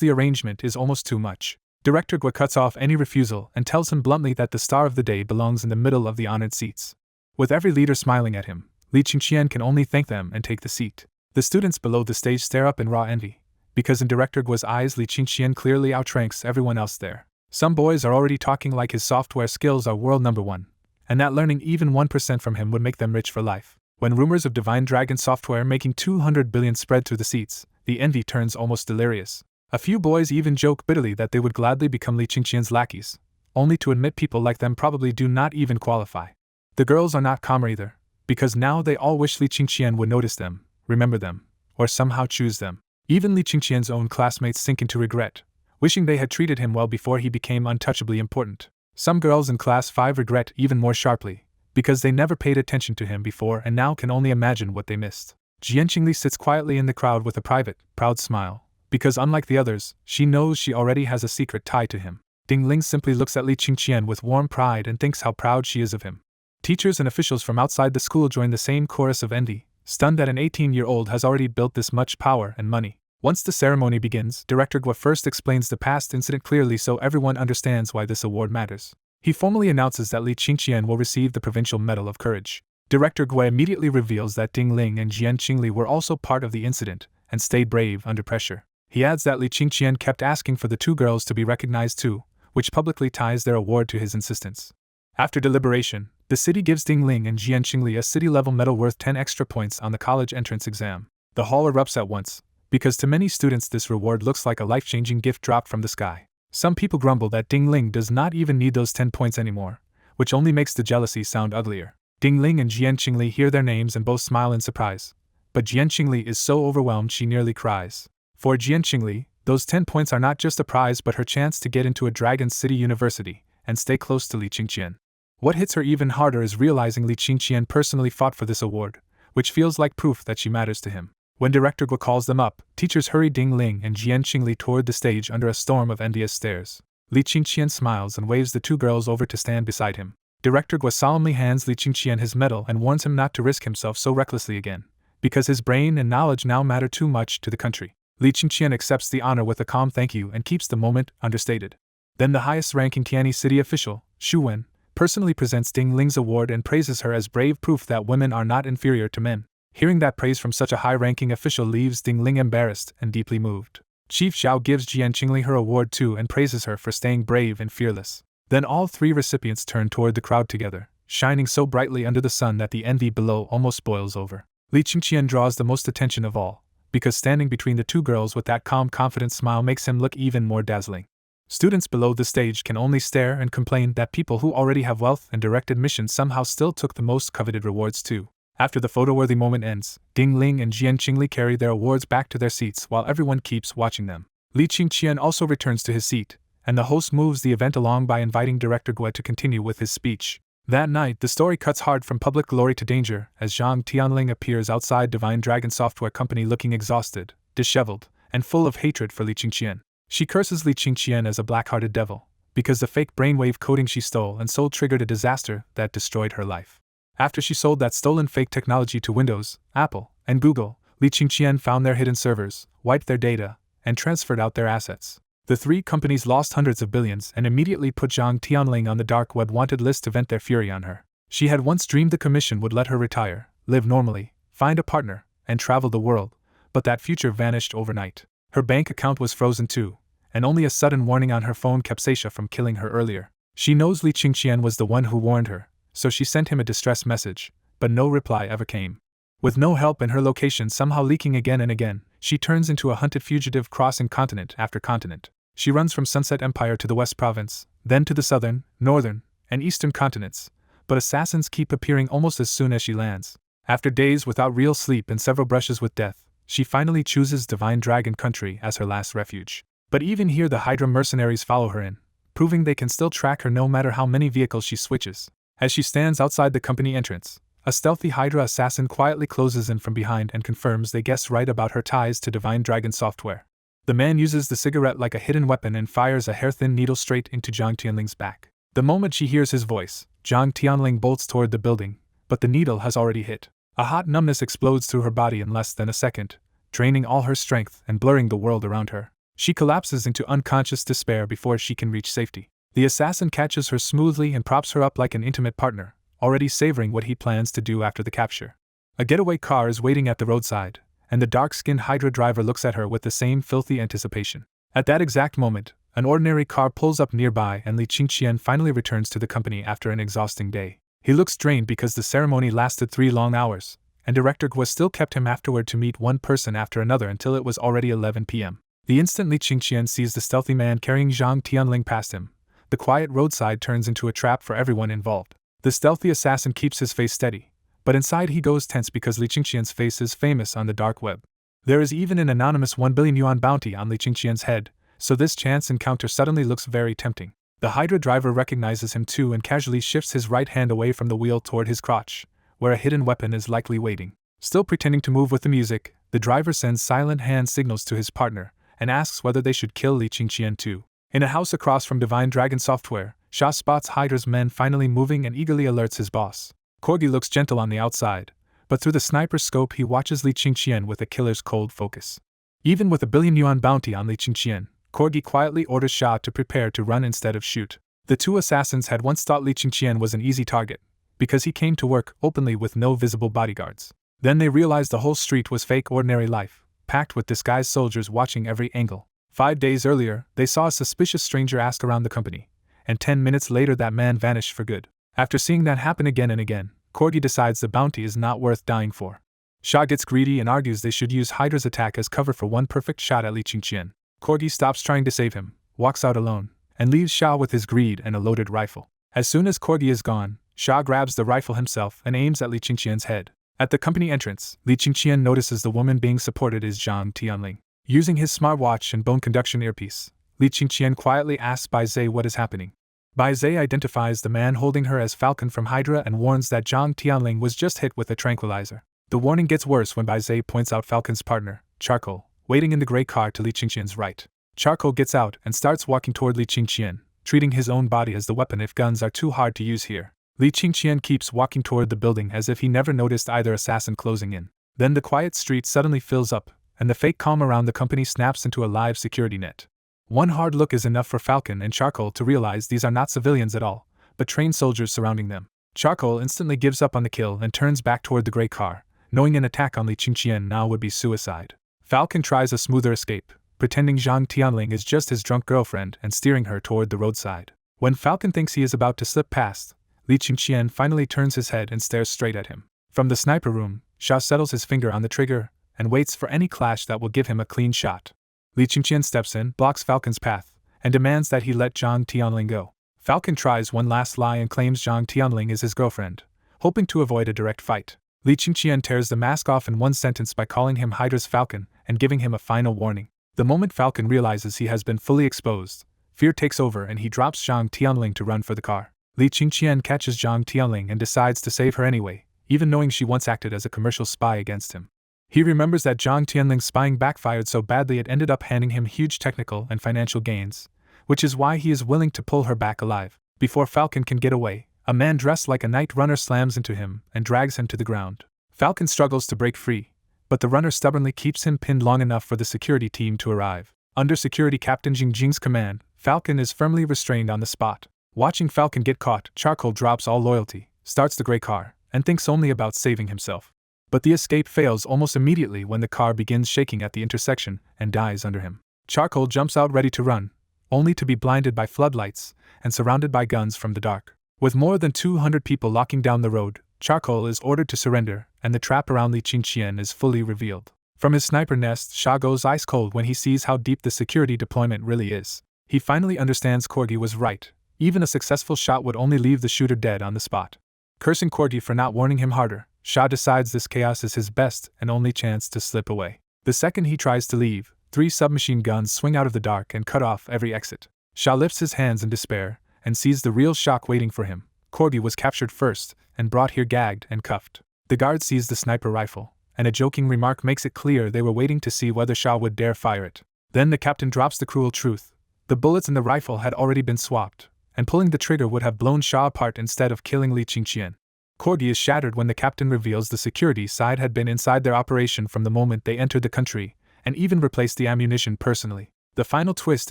the arrangement is almost too much. Director Gue cuts off any refusal and tells him bluntly that the star of the day belongs in the middle of the honored seats. With every leader smiling at him, Li Qingqian can only thank them and take the seat. The students below the stage stare up in raw envy, because in Director Gue's eyes Li Qingqian clearly outranks everyone else there. Some boys are already talking like his software skills are world number one, and that learning even 1% from him would make them rich for life. When rumors of Divine Dragon Software making 200 billion spread through the seats, the envy turns almost delirious. A few boys even joke bitterly that they would gladly become Li Qingqian's lackeys, only to admit people like them probably do not even qualify. The girls are not calmer either, because now they all wish Li Qingqian would notice them, remember them, or somehow choose them. Even Li Qingqian's own classmates sink into regret, wishing they had treated him well before he became untouchably important. Some girls in Class 5 regret even more sharply, because they never paid attention to him before and now can only imagine what they missed. Jian Qingli sits quietly in the crowd with a private, proud smile, because unlike the others, she knows she already has a secret tie to him. Ding Ling simply looks at Li Qingqian with warm pride and thinks how proud she is of him. Teachers and officials from outside the school join the same chorus of envy, stunned that an 18-year-old has already built this much power and money. Once the ceremony begins, Director Gue first explains the past incident clearly so everyone understands why this award matters. He formally announces that Li Qingqian will receive the Provincial Medal of Courage. Director Gue immediately reveals that Ding Ling and Jian Qingli were also part of the incident and stayed brave under pressure. He adds that Li Qingqian kept asking for the two girls to be recognized too, which publicly ties their award to his insistence. After deliberation, the city gives Ding Ling and Jian Qingli a city-level medal worth 10 extra points on the college entrance exam. The hall erupts at once, because to many students this reward looks like a life-changing gift dropped from the sky. Some people grumble that Ding Ling does not even need those 10 points anymore, which only makes the jealousy sound uglier. Ding Ling and Jian Qingli hear their names and both smile in surprise, but Jian Qingli is so overwhelmed she nearly cries. For Jian Qingli, those 10 points are not just a prize but her chance to get into a Dragon City University and stay close to Li Qingqian. What hits her even harder is realizing Li Qingqian personally fought for this award, which feels like proof that she matters to him. When Director Gue calls them up, teachers hurry Ding Ling and Jian Qingli toward the stage under a storm of envious stares. Li Qingqian smiles and waves the two girls over to stand beside him. Director Gue solemnly hands Li Qingqian his medal and warns him not to risk himself so recklessly again, because his brain and knowledge now matter too much to the country. Li Qingqian accepts the honor with a calm thank you and keeps the moment understated. Then the highest-ranking Tianyi city official, Xu Wen, personally presents Ding Ling's award and praises her as brave proof that women are not inferior to men. Hearing that praise from such a high-ranking official leaves Ding Ling embarrassed and deeply moved. Chief Zhao gives Jian Qingli her award too and praises her for staying brave and fearless. Then all three recipients turn toward the crowd together, shining so brightly under the sun that the envy below almost boils over. Li Qingqian draws the most attention of all, because standing between the two girls with that calm, confident smile makes him look even more dazzling. Students below the stage can only stare and complain that people who already have wealth and direct admission somehow still took the most coveted rewards too. After the photo-worthy moment ends, Ding Ling and Jian Qingli carry their awards back to their seats while everyone keeps watching them. Li Qingqian also returns to his seat, and the host moves the event along by inviting Director Gue to continue with his speech. That night, the story cuts hard from public glory to danger as Zhang Tianling appears outside Divine Dragon Software Company looking exhausted, disheveled, and full of hatred for Li Qingqian. She curses Li Qingqian as a black-hearted devil, because the fake brainwave coding she stole and sold triggered a disaster that destroyed her life. After she sold that stolen fake technology to Windows, Apple, and Google, Li Qingqian found their hidden servers, wiped their data, and transferred out their assets. The three companies lost hundreds of billions and immediately put Zhang Tianling on the dark web wanted list to vent their fury on her. She had once dreamed the commission would let her retire, live normally, find a partner, and travel the world, but that future vanished overnight. Her bank account was frozen too, and only a sudden warning on her phone kept Seisha from killing her earlier. She knows Li Qingqian was the one who warned her, so she sent him a distress message, but no reply ever came. With no help and her location somehow leaking again and again, she turns into a hunted fugitive crossing continent after continent. She runs from Sunset Empire to the West Province, then to the southern, northern, and eastern continents, but assassins keep appearing almost as soon as she lands. After days without real sleep and several brushes with death, she finally chooses Divine Dragon Country as her last refuge. But even here the Hydra mercenaries follow her in, proving they can still track her no matter how many vehicles she switches. As she stands outside the company entrance, a stealthy Hydra assassin quietly closes in from behind and confirms they guessed right about her ties to Divine Dragon software. The man uses the cigarette like a hidden weapon and fires a hair-thin needle straight into Zhang Tianling's back. The moment she hears his voice, Zhang Tianling bolts toward the building, but the needle has already hit. A hot numbness explodes through her body in less than a second, draining all her strength and blurring the world around her. She collapses into unconscious despair before she can reach safety. The assassin catches her smoothly and props her up like an intimate partner, already savoring what he plans to do after the capture. A getaway car is waiting at the roadside, and the dark-skinned Hydra driver looks at her with the same filthy anticipation. At that exact moment, an ordinary car pulls up nearby and Li Qingqian finally returns to the company after an exhausting day. He looks drained because the ceremony lasted 3 long hours, and Director Guo still kept him afterward to meet one person after another until it was already 11 p.m. The instant Li Qingqian sees the stealthy man carrying Zhang Tianling past him, the quiet roadside turns into a trap for everyone involved. The stealthy assassin keeps his face steady, but inside he goes tense because Li Qingqian's face is famous on the dark web. There is even an anonymous 1 billion yuan bounty on Li Qingqian's head, so this chance encounter suddenly looks very tempting. The Hydra driver recognizes him too and casually shifts his right hand away from the wheel toward his crotch, where a hidden weapon is likely waiting. Still pretending to move with the music, the driver sends silent hand signals to his partner and asks whether they should kill Li Qingqian too. In a house across from Divine Dragon Software, Sha spots Hydra's men finally moving and eagerly alerts his boss. Corgi looks gentle on the outside, but through the sniper's scope he watches Li Qingqian with a killer's cold focus. Even with a 1 billion yuan bounty on Li Qingqian, Corgi quietly orders Sha to prepare to run instead of shoot. The two assassins had once thought Li Qingqian was an easy target, because he came to work openly with no visible bodyguards. Then they realized the whole street was fake ordinary life, packed with disguised soldiers watching every angle. 5 days earlier, they saw a suspicious stranger ask around the company, and 10 minutes later that man vanished for good. After seeing that happen again and again, Corgi decides the bounty is not worth dying for. Sha gets greedy and argues they should use Hydra's attack as cover for one perfect shot at Li Qingqian. Corgi stops trying to save him, walks out alone, and leaves Sha with his greed and a loaded rifle. As soon as Corgi is gone, Sha grabs the rifle himself and aims at Li Qingqian's head. At the company entrance, Li Qingqian notices the woman being supported is Zhang Tianling. Using his smartwatch and bone conduction earpiece, Li Qingqian quietly asks Bai Zhe what is happening. Bai Zhe identifies the man holding her as Falcon from Hydra and warns that Zhang Tianling was just hit with a tranquilizer. The warning gets worse when Bai Zhe points out Falcon's partner, Charcoal, waiting in the gray car to Li Qingqian's right. Charcoal gets out and starts walking toward Li Qingqian, treating his own body as the weapon if guns are too hard to use here. Li Qingqian keeps walking toward the building as if he never noticed either assassin closing in. Then the quiet street suddenly fills up, and the fake calm around the company snaps into a live security net. One hard look is enough for Falcon and Charcoal to realize these are not civilians at all, but trained soldiers surrounding them. Charcoal instantly gives up on the kill and turns back toward the gray car, knowing an attack on Li Qingqian now would be suicide. Falcon tries a smoother escape, pretending Zhang Tianling is just his drunk girlfriend and steering her toward the roadside. When Falcon thinks he is about to slip past, Li Qingqian finally turns his head and stares straight at him. From the sniper room, Sha settles his finger on the trigger and waits for any clash that will give him a clean shot. Li Qingqian steps in, blocks Falcon's path, and demands that he let Zhang Tianling go. Falcon tries one last lie and claims Zhang Tianling is his girlfriend, hoping to avoid a direct fight. Li Qingqian tears the mask off in one sentence by calling him Hydra's Falcon and giving him a final warning. The moment Falcon realizes he has been fully exposed, fear takes over and he drops Zhang Tianling to run for the car. Li Qingqian catches Zhang Tianling and decides to save her anyway, even knowing she once acted as a commercial spy against him. He remembers that Zhang Tianling's spying backfired so badly it ended up handing him huge technical and financial gains, which is why he is willing to pull her back alive. Before Falcon can get away, a man dressed like a night runner slams into him and drags him to the ground. Falcon struggles to break free, but the runner stubbornly keeps him pinned long enough for the security team to arrive. Under Security Captain Jingjing's command, Falcon is firmly restrained on the spot. Watching Falcon get caught, Charcoal drops all loyalty, starts the gray car, and thinks only about saving himself. But the escape fails almost immediately when the car begins shaking at the intersection and dies under him. Charcoal jumps out ready to run, only to be blinded by floodlights and surrounded by guns from the dark. With more than 200 people locking down the road, Charcoal is ordered to surrender, and the trap around Li Qingqian is fully revealed. From his sniper nest, Sha goes ice cold when he sees how deep the security deployment really is. He finally understands Corgi was right. Even a successful shot would only leave the shooter dead on the spot. Cursing Corgi for not warning him harder, Sha decides this chaos is his best and only chance to slip away. The second he tries to leave, 3 submachine guns swing out of the dark and cut off every exit. Sha lifts his hands in despair and sees the real shock waiting for him. Corgi was captured first and brought here gagged and cuffed. The guard sees the sniper rifle, and a joking remark makes it clear they were waiting to see whether Sha would dare fire it. Then the captain drops the cruel truth. The bullets in the rifle had already been swapped, and pulling the trigger would have blown Sha apart instead of killing Li Qingqian. Corgi is shattered when the captain reveals the security side had been inside their operation from the moment they entered the country, and even replaced the ammunition personally. The final twist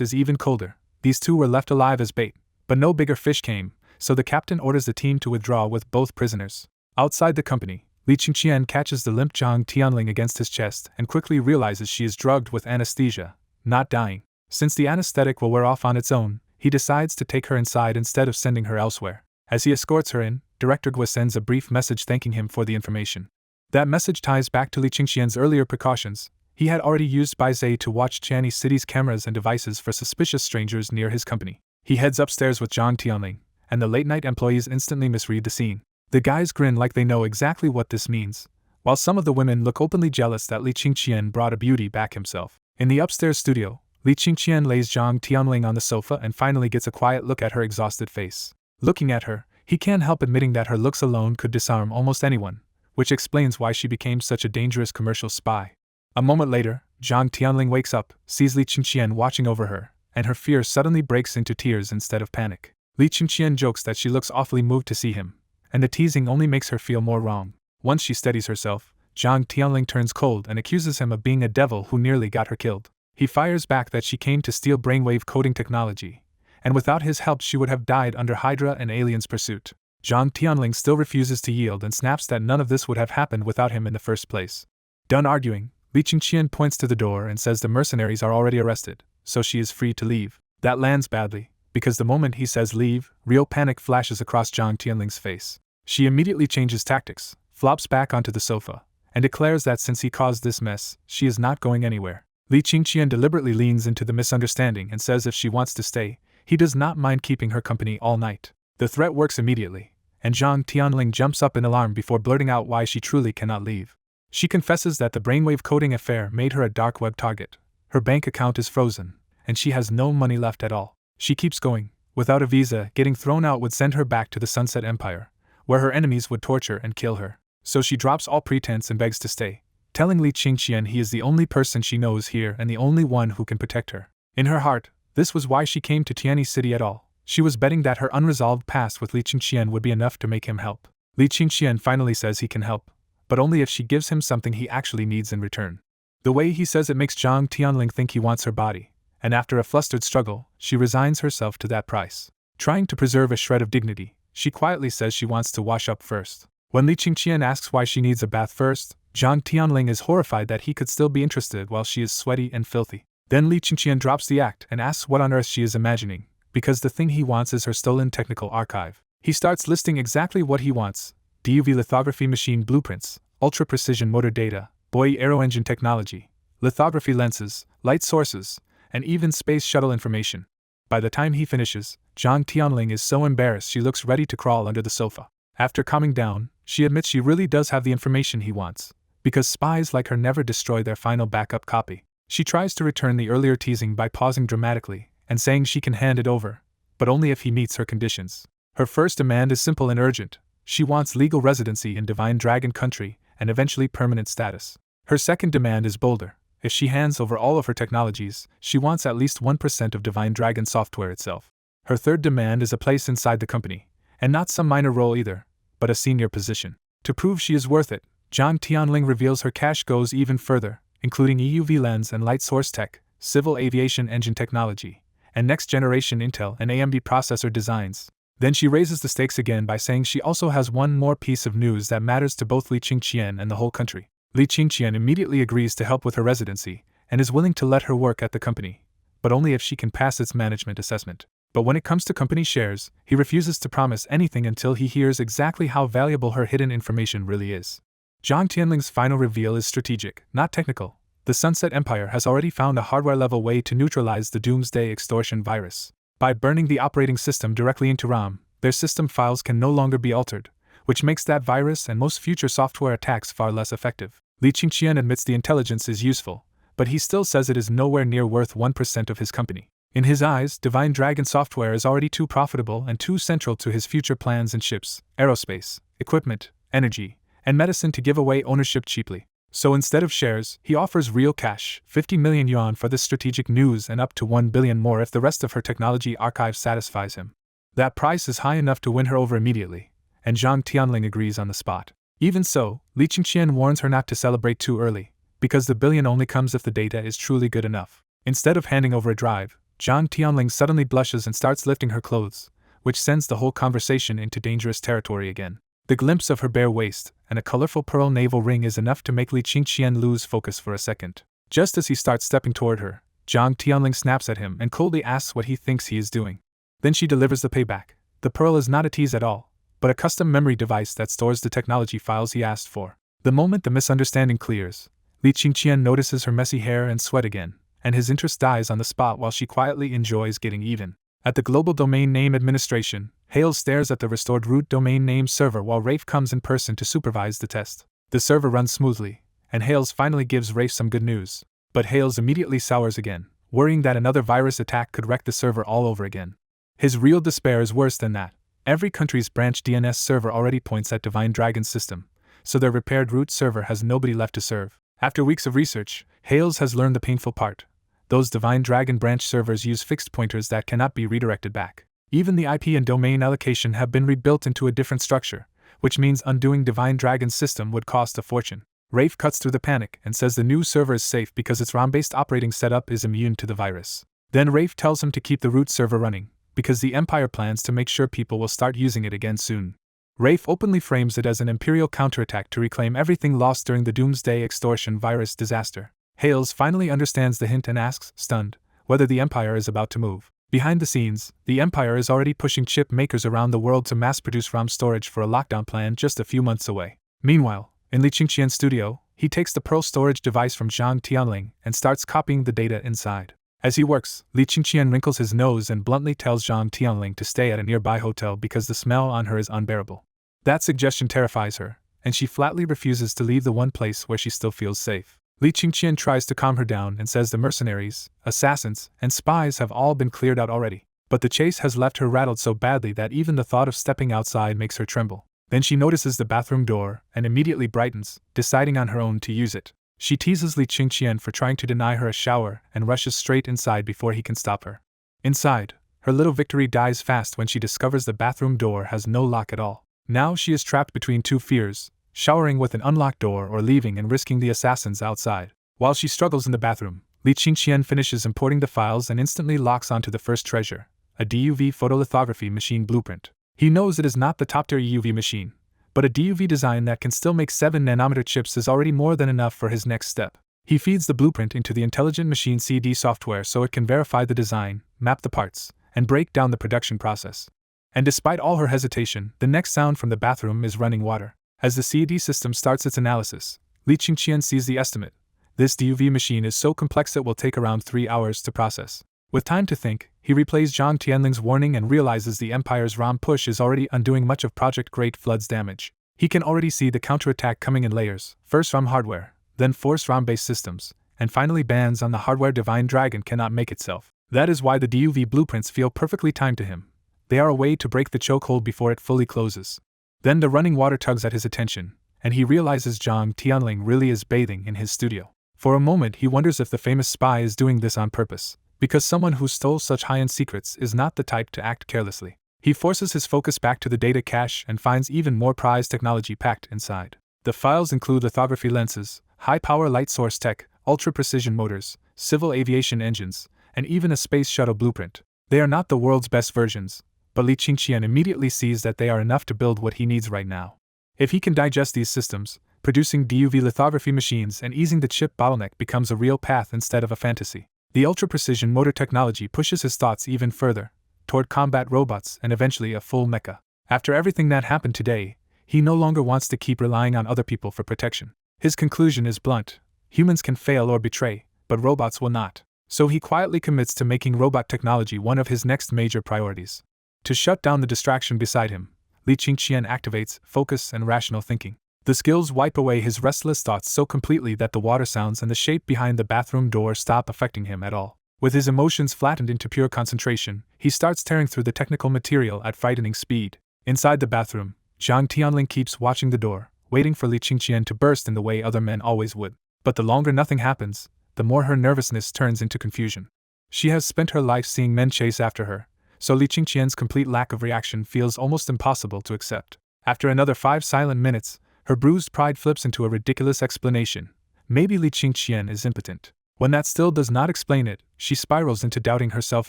is even colder. These two were left alive as bait, but no bigger fish came, so the captain orders the team to withdraw with both prisoners. Outside the company, Li Qingqian catches the limp Zhang Tianling against his chest and quickly realizes she is drugged with anesthesia, not dying. Since the anesthetic will wear off on its own, he decides to take her inside instead of sending her elsewhere. As he escorts her in, Director Gua sends a brief message thanking him for the information. That message ties back to Li Qingqian's earlier precautions. He had already used Bai Zhe to watch Chanyi City's cameras and devices for suspicious strangers near his company. He heads upstairs with Zhang Tianling, and the late-night employees instantly misread the scene. The guys grin like they know exactly what this means, while some of the women look openly jealous that Li Qingqian brought a beauty back himself. In the upstairs studio, Li Qingqian lays Zhang Tianling on the sofa and finally gets a quiet look at her exhausted face. Looking at her, he can't help admitting that her looks alone could disarm almost anyone, which explains why she became such a dangerous commercial spy. A moment later, Zhang Tianling wakes up, sees Li Qingqian watching over her, and her fear suddenly breaks into tears instead of panic. Li Qingqian jokes that she looks awfully moved to see him, and the teasing only makes her feel more wrong. Once she steadies herself, Zhang Tianling turns cold and accuses him of being a devil who nearly got her killed. He fires back that she came to steal brainwave coding technology, and without his help she would have died under Hydra and Alien's pursuit. Zhang Tianling still refuses to yield and snaps that none of this would have happened without him in the first place. Done arguing, Li Qingqian points to the door and says the mercenaries are already arrested, so she is free to leave. That lands badly, because the moment he says leave, real panic flashes across Zhang Tianling's face. She immediately changes tactics, flops back onto the sofa, and declares that since he caused this mess, she is not going anywhere. Li Qingqian deliberately leans into the misunderstanding and says if she wants to stay, he does not mind keeping her company all night. The threat works immediately, and Zhang Tianling jumps up in alarm before blurting out why she truly cannot leave. She confesses that the brainwave coding affair made her a dark web target. Her bank account is frozen, and she has no money left at all. She keeps going. Without a visa, getting thrown out would send her back to the Sunset Empire, where her enemies would torture and kill her. So she drops all pretense and begs to stay, telling Li Qingqian he is the only person she knows here and the only one who can protect her. In her heart, this was why she came to Tianyi City at all. She was betting that her unresolved past with Li Qingqian would be enough to make him help. Li Qingqian finally says he can help, but only if she gives him something he actually needs in return. The way he says it makes Zhang Tianling think he wants her body, and after a flustered struggle, she resigns herself to that price. Trying to preserve a shred of dignity, she quietly says she wants to wash up first. When Li Qingqian asks why she needs a bath first, Zhang Tianling is horrified that he could still be interested while she is sweaty and filthy. Then Li Qingqian drops the act and asks what on earth she is imagining, because the thing he wants is her stolen technical archive. He starts listing exactly what he wants: DUV lithography machine blueprints, ultra-precision motor data, buoy aero engine technology, lithography lenses, light sources, and even space shuttle information. By the time he finishes, Zhang Tianling is so embarrassed she looks ready to crawl under the sofa. After calming down, she admits she really does have the information he wants, because spies like her never destroy their final backup copy. She tries to return the earlier teasing by pausing dramatically and saying she can hand it over, but only if he meets her conditions. Her first demand is simple and urgent. She wants legal residency in Divine Dragon Country and eventually permanent status. Her second demand is bolder. If she hands over all of her technologies, she wants at least 1% of Divine Dragon software itself. Her third demand is a place inside the company, and not some minor role either, but a senior position. To prove she is worth it, Zhang Tianling reveals her cash goes even further, including EUV lens and light source tech, civil aviation engine technology, and next-generation Intel and AMD processor designs. Then she raises the stakes again by saying she also has one more piece of news that matters to both Li Qingqian and the whole country. Li Qingqian immediately agrees to help with her residency, and is willing to let her work at the company, but only if she can pass its management assessment. But when it comes to company shares, he refuses to promise anything until he hears exactly how valuable her hidden information really is. Jiang Tianling's final reveal is strategic, not technical. The Sunset Empire has already found a hardware-level way to neutralize the Doomsday Extortion virus. By burning the operating system directly into RAM, their system files can no longer be altered, which makes that virus and most future software attacks far less effective. Li Qingqian admits the intelligence is useful, but he still says it is nowhere near worth 1% of his company. In his eyes, Divine Dragon software is already too profitable and too central to his future plans in ships, aerospace, equipment, energy, and medicine to give away ownership cheaply. So instead of shares, he offers real cash, 50 million yuan for this strategic news and up to 1 billion more if the rest of her technology archive satisfies him. That price is high enough to win her over immediately, and Jiang Tianling agrees on the spot. Even so, Li Qingqian warns her not to celebrate too early, because the billion only comes if the data is truly good enough. Instead of handing over a drive, Jiang Tianling suddenly blushes and starts lifting her clothes, which sends the whole conversation into dangerous territory again. The glimpse of her bare waist and a colorful pearl navel ring is enough to make Li Qingqian lose focus for a second. Just as he starts stepping toward her, Jiang Tianling snaps at him and coldly asks what he thinks he is doing. Then she delivers the payback. The pearl is not a tease at all, but a custom memory device that stores the technology files he asked for. The moment the misunderstanding clears, Li Qingqian notices her messy hair and sweat again, and his interest dies on the spot while she quietly enjoys getting even. At the Global Domain Name Administration, Hale stares at the restored root domain name server while Rafe comes in person to supervise the test. The server runs smoothly, and Hales finally gives Rafe some good news. But Hales immediately sours again, worrying that another virus attack could wreck the server all over again. His real despair is worse than that. Every country's branch DNS server already points at Divine Dragon's system, so their repaired root server has nobody left to serve. After weeks of research, Hales has learned the painful part. Those Divine Dragon branch servers use fixed pointers that cannot be redirected back. Even the IP and domain allocation have been rebuilt into a different structure, which means undoing Divine Dragon's system would cost a fortune. Rafe cuts through the panic and says the new server is safe because its ROM-based operating setup is immune to the virus. Then Rafe tells him to keep the root server running, because the Empire plans to make sure people will start using it again soon. Rafe openly frames it as an Imperial counterattack to reclaim everything lost during the Doomsday Extortion virus disaster. Hales finally understands the hint and asks, stunned, whether the Empire is about to move. Behind the scenes, the Empire is already pushing chip makers around the world to mass-produce ROM storage for a lockdown plan just a few months away. Meanwhile, in Li Qingqian's studio, he takes the Pearl storage device from Jiang Tianling and starts copying the data inside. As he works, Li Qingqian wrinkles his nose and bluntly tells Jiang Tianling to stay at a nearby hotel because the smell on her is unbearable. That suggestion terrifies her, and she flatly refuses to leave the one place where she still feels safe. Li Qingqian tries to calm her down and says the mercenaries, assassins, and spies have all been cleared out already, but the chase has left her rattled so badly that even the thought of stepping outside makes her tremble. Then she notices the bathroom door and immediately brightens, deciding on her own to use it. She teases Li Qingqian for trying to deny her a shower and rushes straight inside before he can stop her. Inside, her little victory dies fast when she discovers the bathroom door has no lock at all. Now she is trapped between two fears: showering with an unlocked door or leaving and risking the assassins outside. While she struggles in the bathroom, Li Qingqian finishes importing the files and instantly locks onto the first treasure, a DUV photolithography machine blueprint. He knows it is not the top-tier EUV machine, but a DUV design that can still make 7nm chips is already more than enough for his next step. He feeds the blueprint into the Intelligent Machine CD software so it can verify the design, map the parts, and break down the production process. And despite all her hesitation, the next sound from the bathroom is running water. As the CAD system starts its analysis, Li Qingqian sees the estimate. This DUV machine is so complex it will take around 3 hours to process. With time to think, he replays Jiang Tianling's warning and realizes the Empire's ROM push is already undoing much of Project Great Flood's damage. He can already see the counterattack coming in layers, first ROM hardware, then forced ROM-based systems, and finally bans on the hardware Divine Dragon cannot make itself. That is why the DUV blueprints feel perfectly timed to him. They are a way to break the chokehold before it fully closes. Then the running water tugs at his attention, and he realizes Jiang Tianling really is bathing in his studio. For a moment he wonders if the famous spy is doing this on purpose, because someone who stole such high-end secrets is not the type to act carelessly. He forces his focus back to the data cache and finds even more prized technology packed inside. The files include lithography lenses, high-power light source tech, ultra-precision motors, civil aviation engines, and even a space shuttle blueprint. They are not the world's best versions, but Li Qingqian immediately sees that they are enough to build what he needs right now. If he can digest these systems, producing DUV lithography machines and easing the chip bottleneck becomes a real path instead of a fantasy. The ultra-precision motor technology pushes his thoughts even further, toward combat robots and eventually a full mecha. After everything that happened today, he no longer wants to keep relying on other people for protection. His conclusion is blunt: humans can fail or betray, but robots will not. So he quietly commits to making robot technology one of his next major priorities. To shut down the distraction beside him, Li Qingqian activates focus and rational thinking. The skills wipe away his restless thoughts so completely that the water sounds and the shape behind the bathroom door stop affecting him at all. With his emotions flattened into pure concentration, he starts tearing through the technical material at frightening speed. Inside the bathroom, Zhang Tianling keeps watching the door, waiting for Li Qingqian to burst in the way other men always would. But the longer nothing happens, the more her nervousness turns into confusion. She has spent her life seeing men chase after her, so Li Qingqian's complete lack of reaction feels almost impossible to accept. After another 5 silent minutes, her bruised pride flips into a ridiculous explanation. Maybe Li Qingqian is impotent. When that still does not explain it, she spirals into doubting herself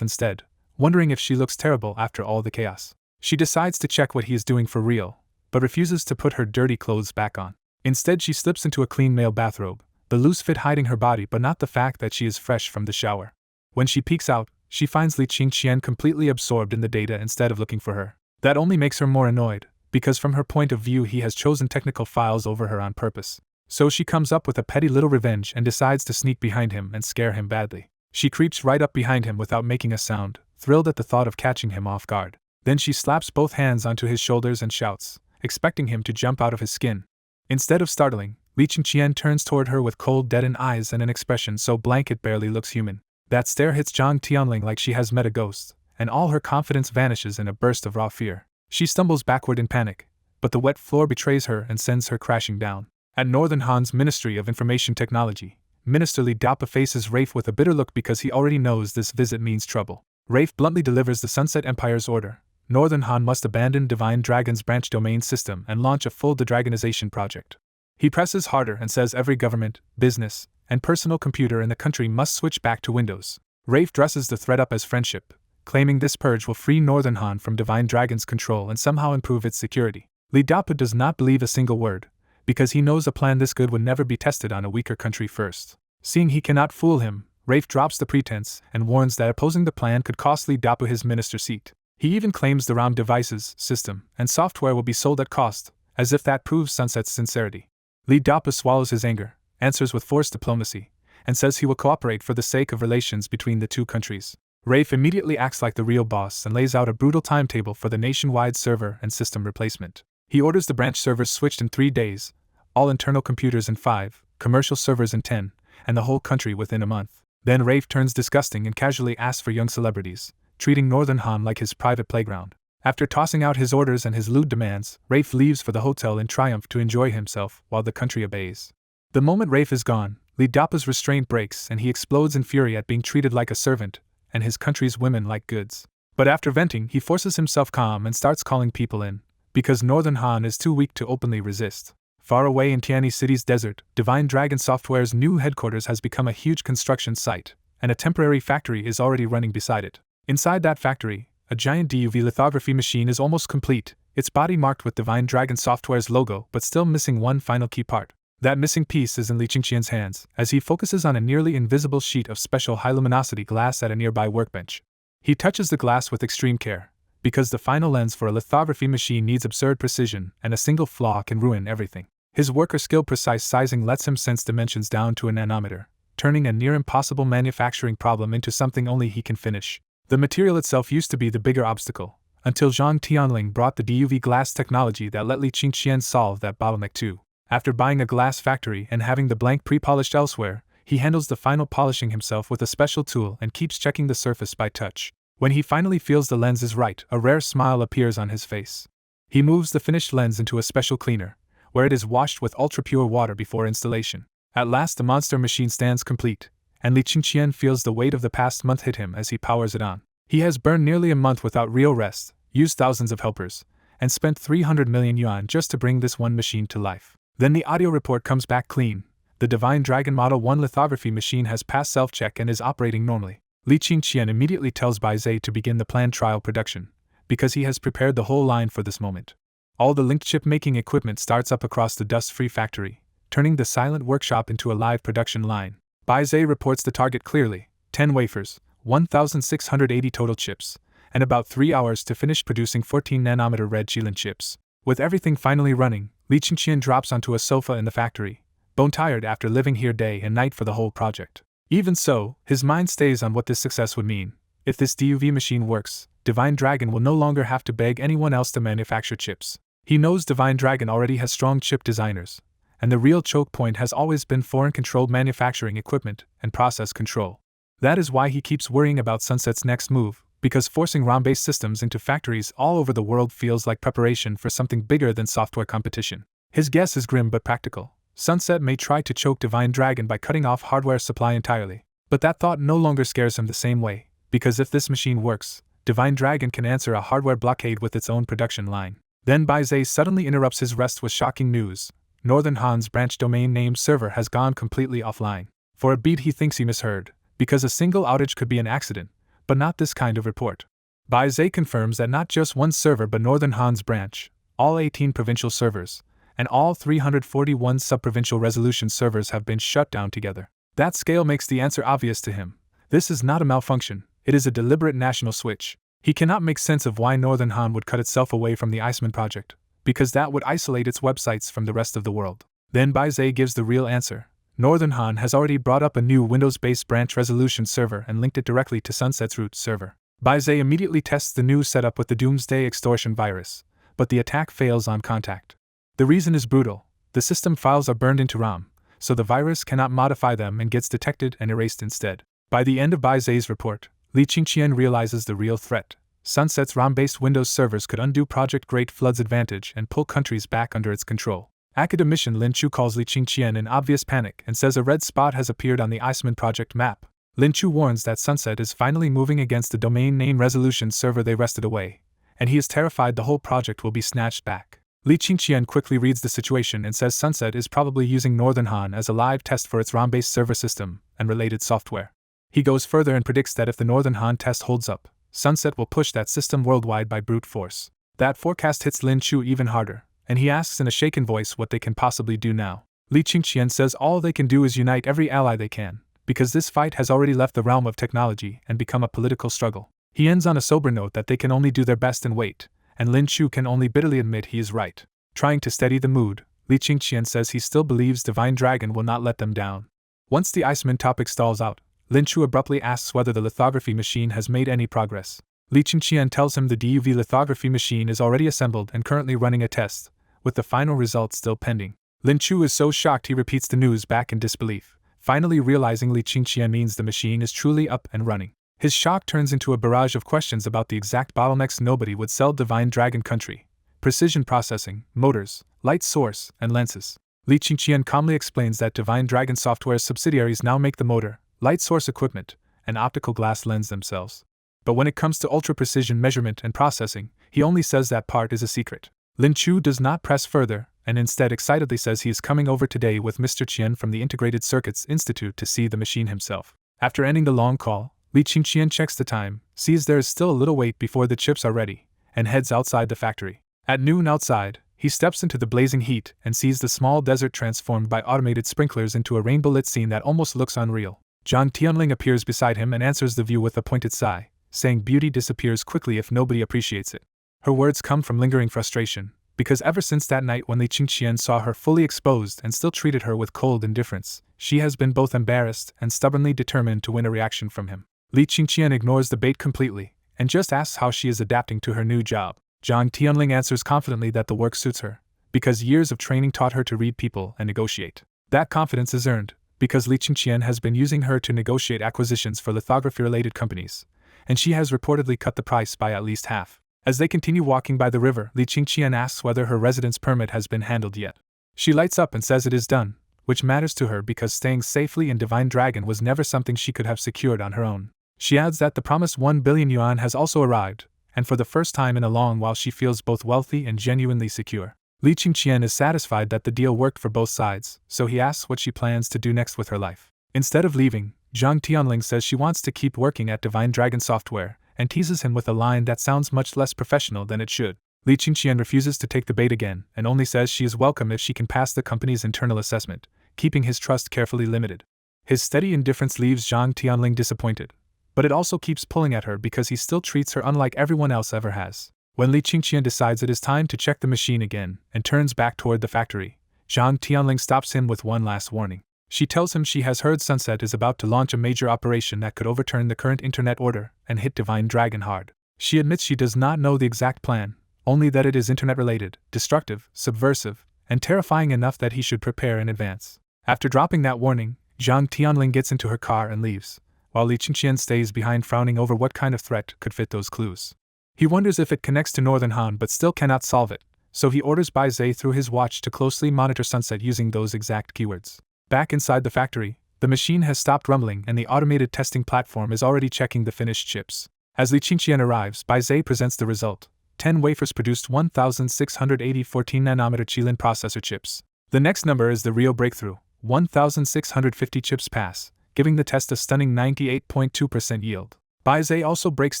instead, wondering if she looks terrible after all the chaos. She decides to check what he is doing for real, but refuses to put her dirty clothes back on. Instead, she slips into a clean male bathrobe, the loose fit hiding her body but not the fact that she is fresh from the shower. When she peeks out, she finds Li Qingqian completely absorbed in the data instead of looking for her. That only makes her more annoyed, because from her point of view he has chosen technical files over her on purpose. So she comes up with a petty little revenge and decides to sneak behind him and scare him badly. She creeps right up behind him without making a sound, thrilled at the thought of catching him off guard. Then she slaps both hands onto his shoulders and shouts, expecting him to jump out of his skin. Instead of startling, Li Qingqian turns toward her with cold, deadened eyes and an expression so blank it barely looks human. That stare hits Zhang Tianling like she has met a ghost, and all her confidence vanishes in a burst of raw fear. She stumbles backward in panic, but the wet floor betrays her and sends her crashing down. At Northern Han's Ministry of Information Technology, Minister Li Dapa faces Rafe with a bitter look because he already knows this visit means trouble. Rafe bluntly delivers the Sunset Empire's order. Northern Han must abandon Divine Dragon's branch domain system and launch a full dedragonization project. He presses harder and says every government, business, and personal computer in the country must switch back to Windows. Rafe dresses the threat up as friendship, claiming this purge will free Northern Han from Divine Dragon's control and somehow improve its security. Li Dapa does not believe a single word, because he knows a plan this good would never be tested on a weaker country first. Seeing he cannot fool him, Rafe drops the pretense and warns that opposing the plan could cost Li Dapa his minister seat. He even claims the ROM devices, system, and software will be sold at cost, as if that proves Sunset's sincerity. Li Dapa swallows his anger, answers with forced diplomacy, and says he will cooperate for the sake of relations between the two countries. Rafe immediately acts like the real boss and lays out a brutal timetable for the nationwide server and system replacement. He orders the branch servers switched in 3 days, all internal computers in 5, commercial servers in 10, and the whole country within a month. Then Rafe turns disgusting and casually asks for young celebrities, treating Northern Han like his private playground. After tossing out his orders and his lewd demands, Rafe leaves for the hotel in triumph to enjoy himself while the country obeys. The moment Rafe is gone, Li Dapa's restraint breaks and he explodes in fury at being treated like a servant, and his country's women like goods. But after venting, he forces himself calm and starts calling people in, because Northern Han is too weak to openly resist. Far away in Tiani City's desert, Divine Dragon Software's new headquarters has become a huge construction site, and a temporary factory is already running beside it. Inside that factory, a giant DUV lithography machine is almost complete, its body marked with Divine Dragon Software's logo but still missing one final key part. That missing piece is in Li Qingqian's hands, as he focuses on a nearly invisible sheet of special high-luminosity glass at a nearby workbench. He touches the glass with extreme care, because the final lens for a lithography machine needs absurd precision, and a single flaw can ruin everything. His worker skill precise sizing lets him sense dimensions down to a nanometer, turning a near-impossible manufacturing problem into something only he can finish. The material itself used to be the bigger obstacle, until Zhang Tianling brought the DUV glass technology that let Li Qingqian solve that bottleneck too. After buying a glass factory and having the blank pre-polished elsewhere, he handles the final polishing himself with a special tool and keeps checking the surface by touch. When he finally feels the lens is right, a rare smile appears on his face. He moves the finished lens into a special cleaner, where it is washed with ultra-pure water before installation. At last the monster machine stands complete, and Li Qingqian feels the weight of the past month hit him as he powers it on. He has burned nearly a month without real rest, used thousands of helpers, and spent 300 million yuan just to bring this one machine to life. Then the audio report comes back clean. The Divine Dragon Model 1 lithography machine has passed self-check and is operating normally. Li Qingqian immediately tells Bai Zhe to begin the planned trial production, because he has prepared the whole line for this moment. All the linked chip-making equipment starts up across the dust-free factory, turning the silent workshop into a live production line. Bai Zhe reports the target clearly, 10 wafers, 1,680 total chips, and about 3 hours to finish producing 14nm red Qilin chips. With everything finally running, Li Qingqian drops onto a sofa in the factory, bone-tired after living here day and night for the whole project. Even so, his mind stays on what this success would mean. If this DUV machine works, Divine Dragon will no longer have to beg anyone else to manufacture chips. He knows Divine Dragon already has strong chip designers, and the real choke point has always been foreign-controlled manufacturing equipment and process control. That is why he keeps worrying about Sunset's next move, because forcing ROM-based systems into factories all over the world feels like preparation for something bigger than software competition. His guess is grim but practical. Sunset may try to choke Divine Dragon by cutting off hardware supply entirely, but that thought no longer scares him the same way, because if this machine works, Divine Dragon can answer a hardware blockade with its own production line. Then Baizé suddenly interrupts his rest with shocking news. Northern Han's branch domain name server has gone completely offline. For a beat he thinks he misheard, because a single outage could be an accident, but not this kind of report. Baizé confirms that not just one server but Northern Han's branch, all 18 provincial servers, and all 341 sub-provincial resolution servers have been shut down together. That scale makes the answer obvious to him. This is not a malfunction, it is a deliberate national switch. He cannot make sense of why Northern Han would cut itself away from the Iceman project, because that would isolate its websites from the rest of the world. Then Baizé gives the real answer. Northern Han has already brought up a new Windows-based branch resolution server and linked it directly to Sunset's root server. Baizé immediately tests the new setup with the Doomsday extortion virus, but the attack fails on contact. The reason is brutal. The system files are burned into RAM, so the virus cannot modify them and gets detected and erased instead. By the end of Baizé's report, Li Qingqian realizes the real threat. Sunset's ROM-based Windows servers could undo Project Great Flood's advantage and pull countries back under its control. Academician Lin Chu calls Li Qingqian in obvious panic and says a red spot has appeared on the Iceman project map. Lin Chu warns that Sunset is finally moving against the domain name resolution server they wrested away, and he is terrified the whole project will be snatched back. Li Qingqian quickly reads the situation and says Sunset is probably using Northern Han as a live test for its ROM-based server system and related software. He goes further and predicts that if the Northern Han test holds up, Sunset will push that system worldwide by brute force. That forecast hits Lin Chu even harder, and he asks in a shaken voice what they can possibly do now. Li Qingqian says all they can do is unite every ally they can, because this fight has already left the realm of technology and become a political struggle. He ends on a sober note that they can only do their best and wait, and Lin Chu can only bitterly admit he is right. Trying to steady the mood, Li Qingqian says he still believes Divine Dragon will not let them down. Once the Iceman topic stalls out, Lin Chu abruptly asks whether the lithography machine has made any progress. Li Qingqian tells him the DUV lithography machine is already assembled and currently running a test, with the final results still pending. Lin Chu is so shocked he repeats the news back in disbelief, finally realizing Li Qingqian means the machine is truly up and running. His shock turns into a barrage of questions about the exact bottlenecks nobody would sell Divine Dragon country: precision processing, motors, light source, and lenses. Li Qingqian calmly explains that Divine Dragon Software's subsidiaries now make the motor, light source equipment, and optical glass lens themselves. But when it comes to ultra-precision measurement and processing, he only says that part is a secret. Lin Chu does not press further, and instead excitedly says he is coming over today with Mr. Qian from the Integrated Circuits Institute to see the machine himself. After ending the long call, Li Qingqian checks the time, sees there is still a little wait before the chips are ready, and heads outside the factory. At noon outside, he steps into the blazing heat and sees the small desert transformed by automated sprinklers into a rainbow-lit scene that almost looks unreal. Zhang Tianling appears beside him and answers the view with a pointed sigh, saying beauty disappears quickly if nobody appreciates it. Her words come from lingering frustration, because ever since that night when Li Qingqian saw her fully exposed and still treated her with cold indifference, she has been both embarrassed and stubbornly determined to win a reaction from him. Li Qingqian ignores the bait completely, and just asks how she is adapting to her new job. Zhang Tianling answers confidently that the work suits her, because years of training taught her to read people and negotiate. That confidence is earned, because Li Qingqian has been using her to negotiate acquisitions for lithography-related companies, and she has reportedly cut the price by at least half. As they continue walking by the river, Li Qingqian asks whether her residence permit has been handled yet. She lights up and says it is done, which matters to her because staying safely in Divine Dragon was never something she could have secured on her own. She adds that the promised 1 billion yuan has also arrived, and for the first time in a long while she feels both wealthy and genuinely secure. Li Qingqian is satisfied that the deal worked for both sides, so he asks what she plans to do next with her life. Instead of leaving, Zhang Tianling says she wants to keep working at Divine Dragon Software, and teases him with a line that sounds much less professional than it should. Li Qingqian refuses to take the bait again, and only says she is welcome if she can pass the company's internal assessment, keeping his trust carefully limited. His steady indifference leaves Zhang Tianling disappointed, but it also keeps pulling at her because he still treats her unlike everyone else ever has. When Li Qingqian decides it is time to check the machine again and turns back toward the factory, Zhang Tianling stops him with one last warning. She tells him she has heard Sunset is about to launch a major operation that could overturn the current internet order and hit Divine Dragon hard. She admits she does not know the exact plan, only that it is internet-related, destructive, subversive, and terrifying enough that he should prepare in advance. After dropping that warning, Zhang Tianling gets into her car and leaves, while Li Qingqian stays behind frowning over what kind of threat could fit those clues. He wonders if it connects to Northern Han but still cannot solve it, so he orders Bai Zhe through his watch to closely monitor Sunset using those exact keywords. Back inside the factory, the machine has stopped rumbling and the automated testing platform is already checking the finished chips. As Li Qingqian arrives, Bai Zhe presents the result. 10 wafers produced 1,680 14nm Qilin processor chips. The next number is the real breakthrough. 1,650 chips pass, giving the test a stunning 98.2% yield. Bai Zhe also breaks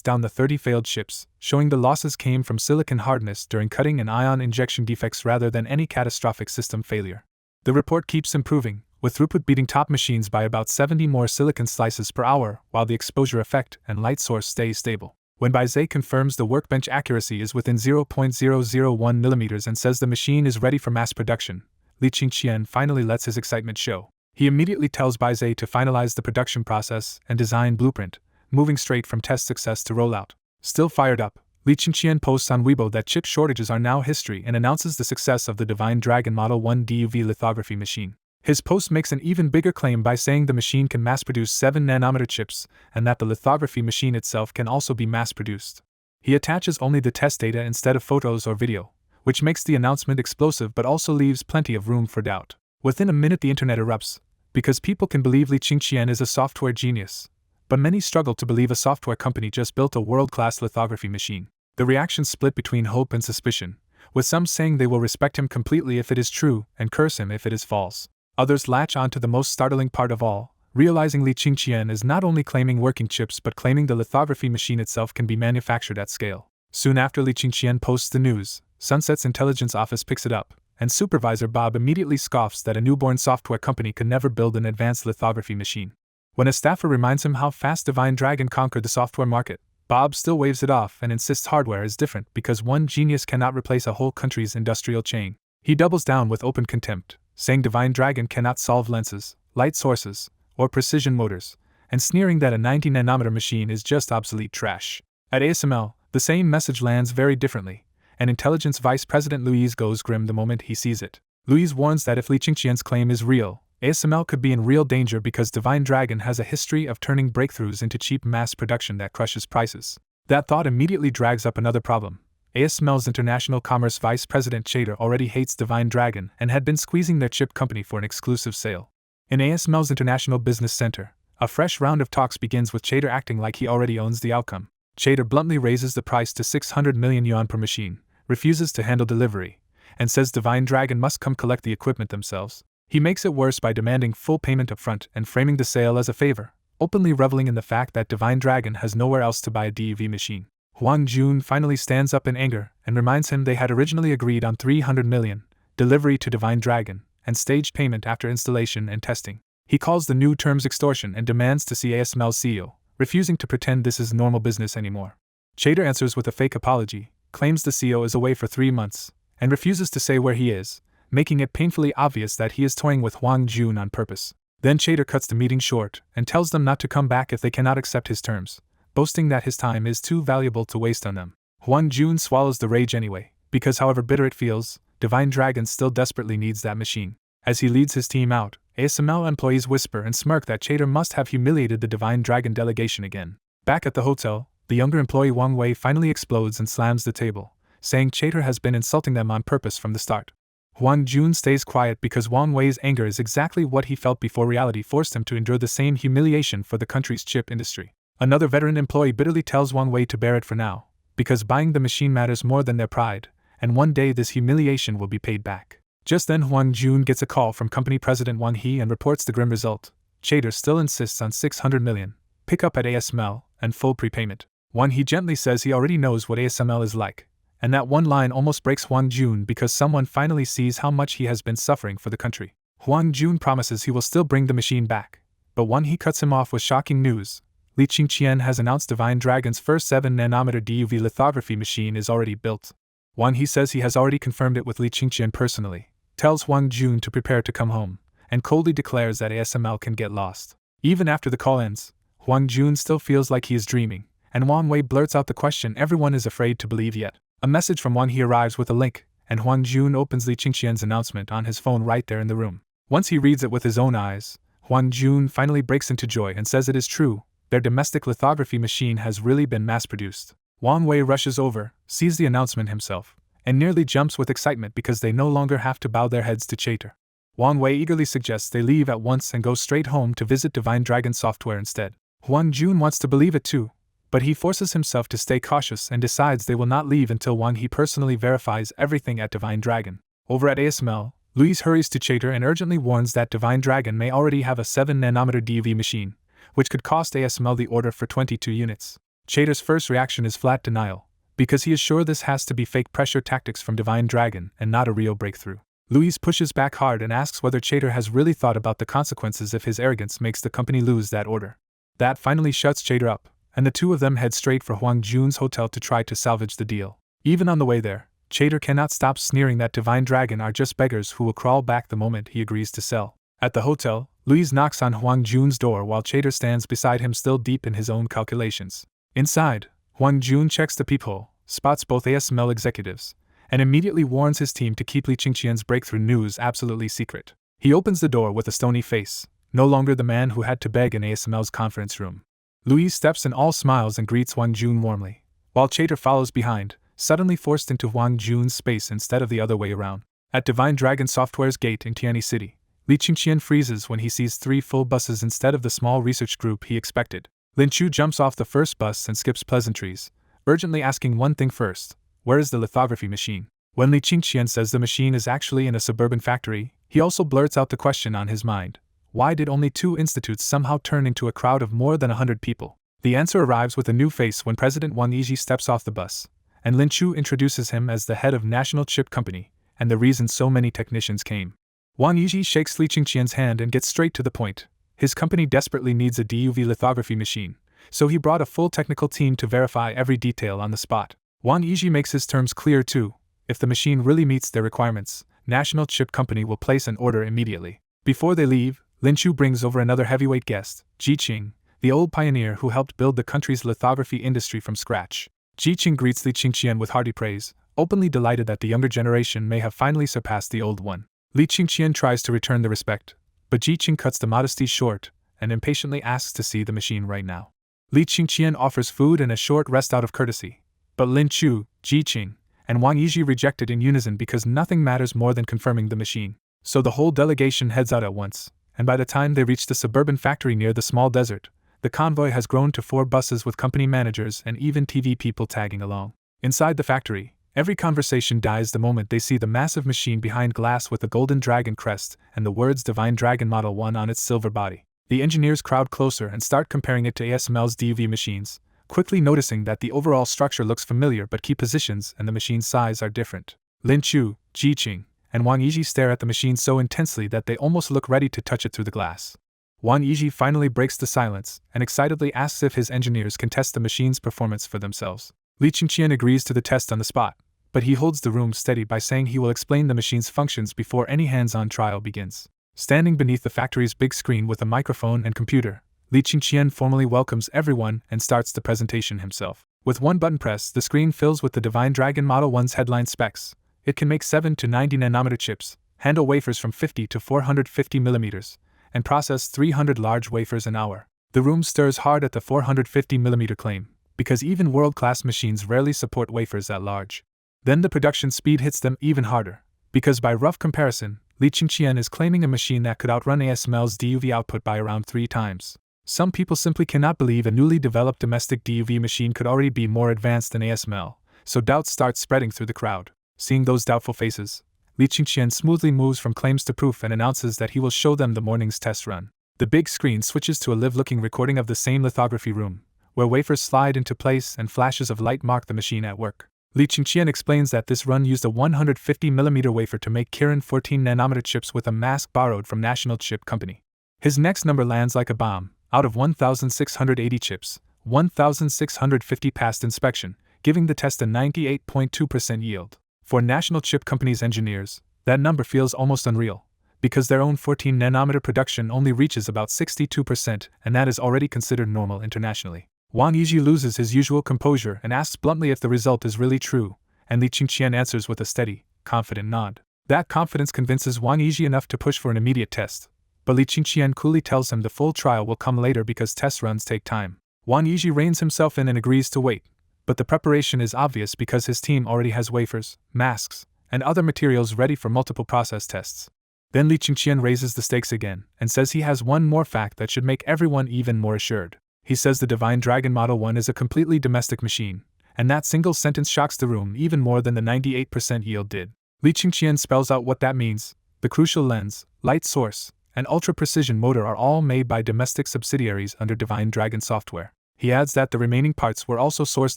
down the 30 failed chips, showing the losses came from silicon hardness during cutting and ion injection defects rather than any catastrophic system failure. The report keeps improving, with throughput beating top machines by about 70 more silicon slices per hour, while the exposure effect and light source stay stable. When Bai Zhe confirms the workbench accuracy is within 0.001 mm and says the machine is ready for mass production, Li Qingqian finally lets his excitement show. He immediately tells Bai Zhe to finalize the production process and design blueprint, moving straight from test success to rollout. Still fired up, Li Qingqian posts on Weibo that chip shortages are now history and announces the success of the Divine Dragon Model 1 DUV lithography machine. His post makes an even bigger claim by saying the machine can mass-produce 7nm chips and that the lithography machine itself can also be mass-produced. He attaches only the test data instead of photos or video, which makes the announcement explosive but also leaves plenty of room for doubt. Within a minute the internet erupts, because people can believe Li Qingqian is a software genius, but many struggle to believe a software company just built a world-class lithography machine. The reactions split between hope and suspicion, with some saying they will respect him completely if it is true and curse him if it is false. Others latch on to the most startling part of all, realizing Li Qingqian is not only claiming working chips but claiming the lithography machine itself can be manufactured at scale. Soon after Li Qingqian posts the news, Sunset's intelligence office picks it up, and Supervisor Bob immediately scoffs that a newborn software company could never build an advanced lithography machine. When a staffer reminds him how fast Divine Dragon conquered the software market, Bob still waves it off and insists hardware is different because one genius cannot replace a whole country's industrial chain. He doubles down with open contempt, saying Divine Dragon cannot solve lenses, light sources, or precision motors, and sneering that a 90nm machine is just obsolete trash. At ASML, the same message lands very differently, and Intelligence Vice President Louise goes grim the moment he sees it. Louise warns that if Li Qingqian's claim is real, ASML could be in real danger because Divine Dragon has a history of turning breakthroughs into cheap mass production that crushes prices. That thought immediately drags up another problem. ASML's International Commerce Vice President Chater already hates Divine Dragon and had been squeezing their chip company for an exclusive sale. In ASML's International Business Center, a fresh round of talks begins with Chater acting like he already owns the outcome. Chater bluntly raises the price to 600 million yuan per machine, refuses to handle delivery, and says Divine Dragon must come collect the equipment themselves. He makes it worse by demanding full payment upfront and framing the sale as a favor, openly reveling in the fact that Divine Dragon has nowhere else to buy a DUV machine. Huang Jun finally stands up in anger and reminds him they had originally agreed on 300 million, delivery to Divine Dragon, and staged payment after installation and testing. He calls the new terms extortion and demands to see ASML's CEO, refusing to pretend this is normal business anymore. Chater answers with a fake apology, claims the CEO is away for 3 months, and refuses to say where he is, making it painfully obvious that he is toying with Huang Jun on purpose. Then Chater cuts the meeting short and tells them not to come back if they cannot accept his terms, boasting that his time is too valuable to waste on them. Huang Jun swallows the rage anyway, because however bitter it feels, Divine Dragon still desperately needs that machine. As he leads his team out, ASML employees whisper and smirk that Chater must have humiliated the Divine Dragon delegation again. Back at the hotel, the younger employee Wang Wei finally explodes and slams the table, saying Chater has been insulting them on purpose from the start. Huang Jun stays quiet because Wang Wei's anger is exactly what he felt before reality forced him to endure the same humiliation for the country's chip industry. Another veteran employee bitterly tells Wang Wei to bear it for now, because buying the machine matters more than their pride, and one day this humiliation will be paid back. Just then Huang Jun gets a call from company president Wang He and reports the grim result. Chater still insists on 600 million, pick up at ASML, and full prepayment. Wang He gently says he already knows what ASML is like, and that one line almost breaks Huang Jun because someone finally sees how much he has been suffering for the country. Huang Jun promises he will still bring the machine back, But Wang He cuts him off with shocking news. Li Qingqian has announced Divine Dragon's first 7nm DUV lithography machine is already built. Wang He says he has already confirmed it with Li Qingqian personally, tells Wang Jun to prepare to come home, and coldly declares that ASML can get lost. Even after the call ends, Wang Jun still feels like he is dreaming, and Wang Wei blurts out the question everyone is afraid to believe yet. A message from Wang He arrives with a link, and Wang Jun opens Li Qingqian's announcement on his phone right there in the room. Once he reads it with his own eyes, Wang Jun finally breaks into joy and says it is true, their domestic lithography machine has really been mass-produced. Wang Wei rushes over, sees the announcement himself, and nearly jumps with excitement because they no longer have to bow their heads to Chater. Wang Wei eagerly suggests they leave at once and go straight home to visit Divine Dragon Software instead. Wang Jun wants to believe it too, but he forces himself to stay cautious and decides they will not leave until Wang He personally verifies everything at Divine Dragon. Over at ASML, Louise hurries to Chater and urgently warns that Divine Dragon may already have a 7nm DUV machine, which could cost ASML the order for 22 units. Chater's first reaction is flat denial, because he is sure this has to be fake pressure tactics from Divine Dragon and not a real breakthrough. Louise pushes back hard and asks whether Chater has really thought about the consequences if his arrogance makes the company lose that order. That finally shuts Chater up, and the two of them head straight for Huang Jun's hotel to try to salvage the deal. Even on the way there, Chater cannot stop sneering that Divine Dragon are just beggars who will crawl back the moment he agrees to sell. At the hotel, Louise knocks on Huang Jun's door while Chater stands beside him still deep in his own calculations. Inside, Huang Jun checks the peephole, spots both ASML executives, and immediately warns his team to keep Li Qingqian's breakthrough news absolutely secret. He opens the door with a stony face, no longer the man who had to beg in ASML's conference room. Louise steps in all smiles and greets Huang Jun warmly, while Chater follows behind, suddenly forced into Huang Jun's space instead of the other way around. At Divine Dragon Software's gate in Tianyi City, Li Qingqian freezes when he sees 3 full buses instead of the small research group he expected. Lin Chu jumps off the first bus and skips pleasantries, urgently asking one thing first: where is the lithography machine? When Li Qingqian says the machine is actually in a suburban factory, he also blurts out the question on his mind: why did only 2 institutes somehow turn into a crowd of more than 100 people? The answer arrives with a new face when President Wang Yiji steps off the bus, and Lin Chu introduces him as the head of National Chip Company, and the reason so many technicians came. Wang Yiji shakes Li Qingqian's hand and gets straight to the point. His company desperately needs a DUV lithography machine, so he brought a full technical team to verify every detail on the spot. Wang Yiji makes his terms clear too: if the machine really meets their requirements, National Chip Company will place an order immediately. Before they leave, Lin Chu brings over another heavyweight guest, Ji Qing, the old pioneer who helped build the country's lithography industry from scratch. Ji Qing greets Li Qingqian with hearty praise, openly delighted that the younger generation may have finally surpassed the old one. Li Qingqian tries to return the respect, but Ji Qing cuts the modesty short and impatiently asks to see the machine right now. Li Qingqian offers food and a short rest out of courtesy, but Lin Chu, Ji Qing, and Wang Yiji reject it in unison because nothing matters more than confirming the machine. So the whole delegation heads out at once, and by the time they reach the suburban factory near the small desert, the convoy has grown to 4 buses with company managers and even TV people tagging along. Inside the factory, every conversation dies the moment they see the massive machine behind glass with the golden dragon crest and the words Divine Dragon Model 1 on its silver body. The engineers crowd closer and start comparing it to ASML's DUV machines, quickly noticing that the overall structure looks familiar but key positions and the machine's size are different. Lin Chu, Ji Qing, and Wang Yiji stare at the machine so intensely that they almost look ready to touch it through the glass. Wang Yiji finally breaks the silence and excitedly asks if his engineers can test the machine's performance for themselves. Li Qingqian agrees to the test on the spot, but he holds the room steady by saying he will explain the machine's functions before any hands-on trial begins. Standing beneath the factory's big screen with a microphone and computer, Li Qingqian formally welcomes everyone and starts the presentation himself. With one button press, the screen fills with the Divine Dragon Model 1's headline specs. It can make 7 to 90 nanometer chips, handle wafers from 50 to 450 millimeters, and process 300 large wafers an hour. The room stirs hard at the 450 millimeter claim, because even world-class machines rarely support wafers that large. Then the production speed hits them even harder, because by rough comparison, Li Qingqian is claiming a machine that could outrun ASML's DUV output by around 3 times. Some people simply cannot believe a newly developed domestic DUV machine could already be more advanced than ASML, so doubts start spreading through the crowd. Seeing those doubtful faces, Li Qingqian smoothly moves from claims to proof and announces that he will show them the morning's test run. The big screen switches to a live-looking recording of the same lithography room, where wafers slide into place and flashes of light mark the machine at work. Li Qingqian explains that this run used a 150mm wafer to make Kirin 14nm chips with a mask borrowed from National Chip Company. His next number lands like a bomb. Out of 1,680 chips, 1,650 passed inspection, giving the test a 98.2% yield. For National Chip Company's engineers, that number feels almost unreal, because their own 14-nanometer production only reaches about 62%, and that is already considered normal internationally. Wang Yiji loses his usual composure and asks bluntly if the result is really true, and Li Qingqian answers with a steady, confident nod. That confidence convinces Wang Yiji enough to push for an immediate test, but Li Qingqian coolly tells him the full trial will come later because test runs take time. Wang Yiji reins himself in and agrees to wait, but the preparation is obvious because his team already has wafers, masks, and other materials ready for multiple process tests. Then Li Qingqian raises the stakes again and says he has one more fact that should make everyone even more assured. He says the Divine Dragon Model 1 is a completely domestic machine, and that single sentence shocks the room even more than the 98% yield did. Li Qingqian spells out what that means. The crucial lens, light source, and ultra-precision motor are all made by domestic subsidiaries under Divine Dragon software. He adds that the remaining parts were also sourced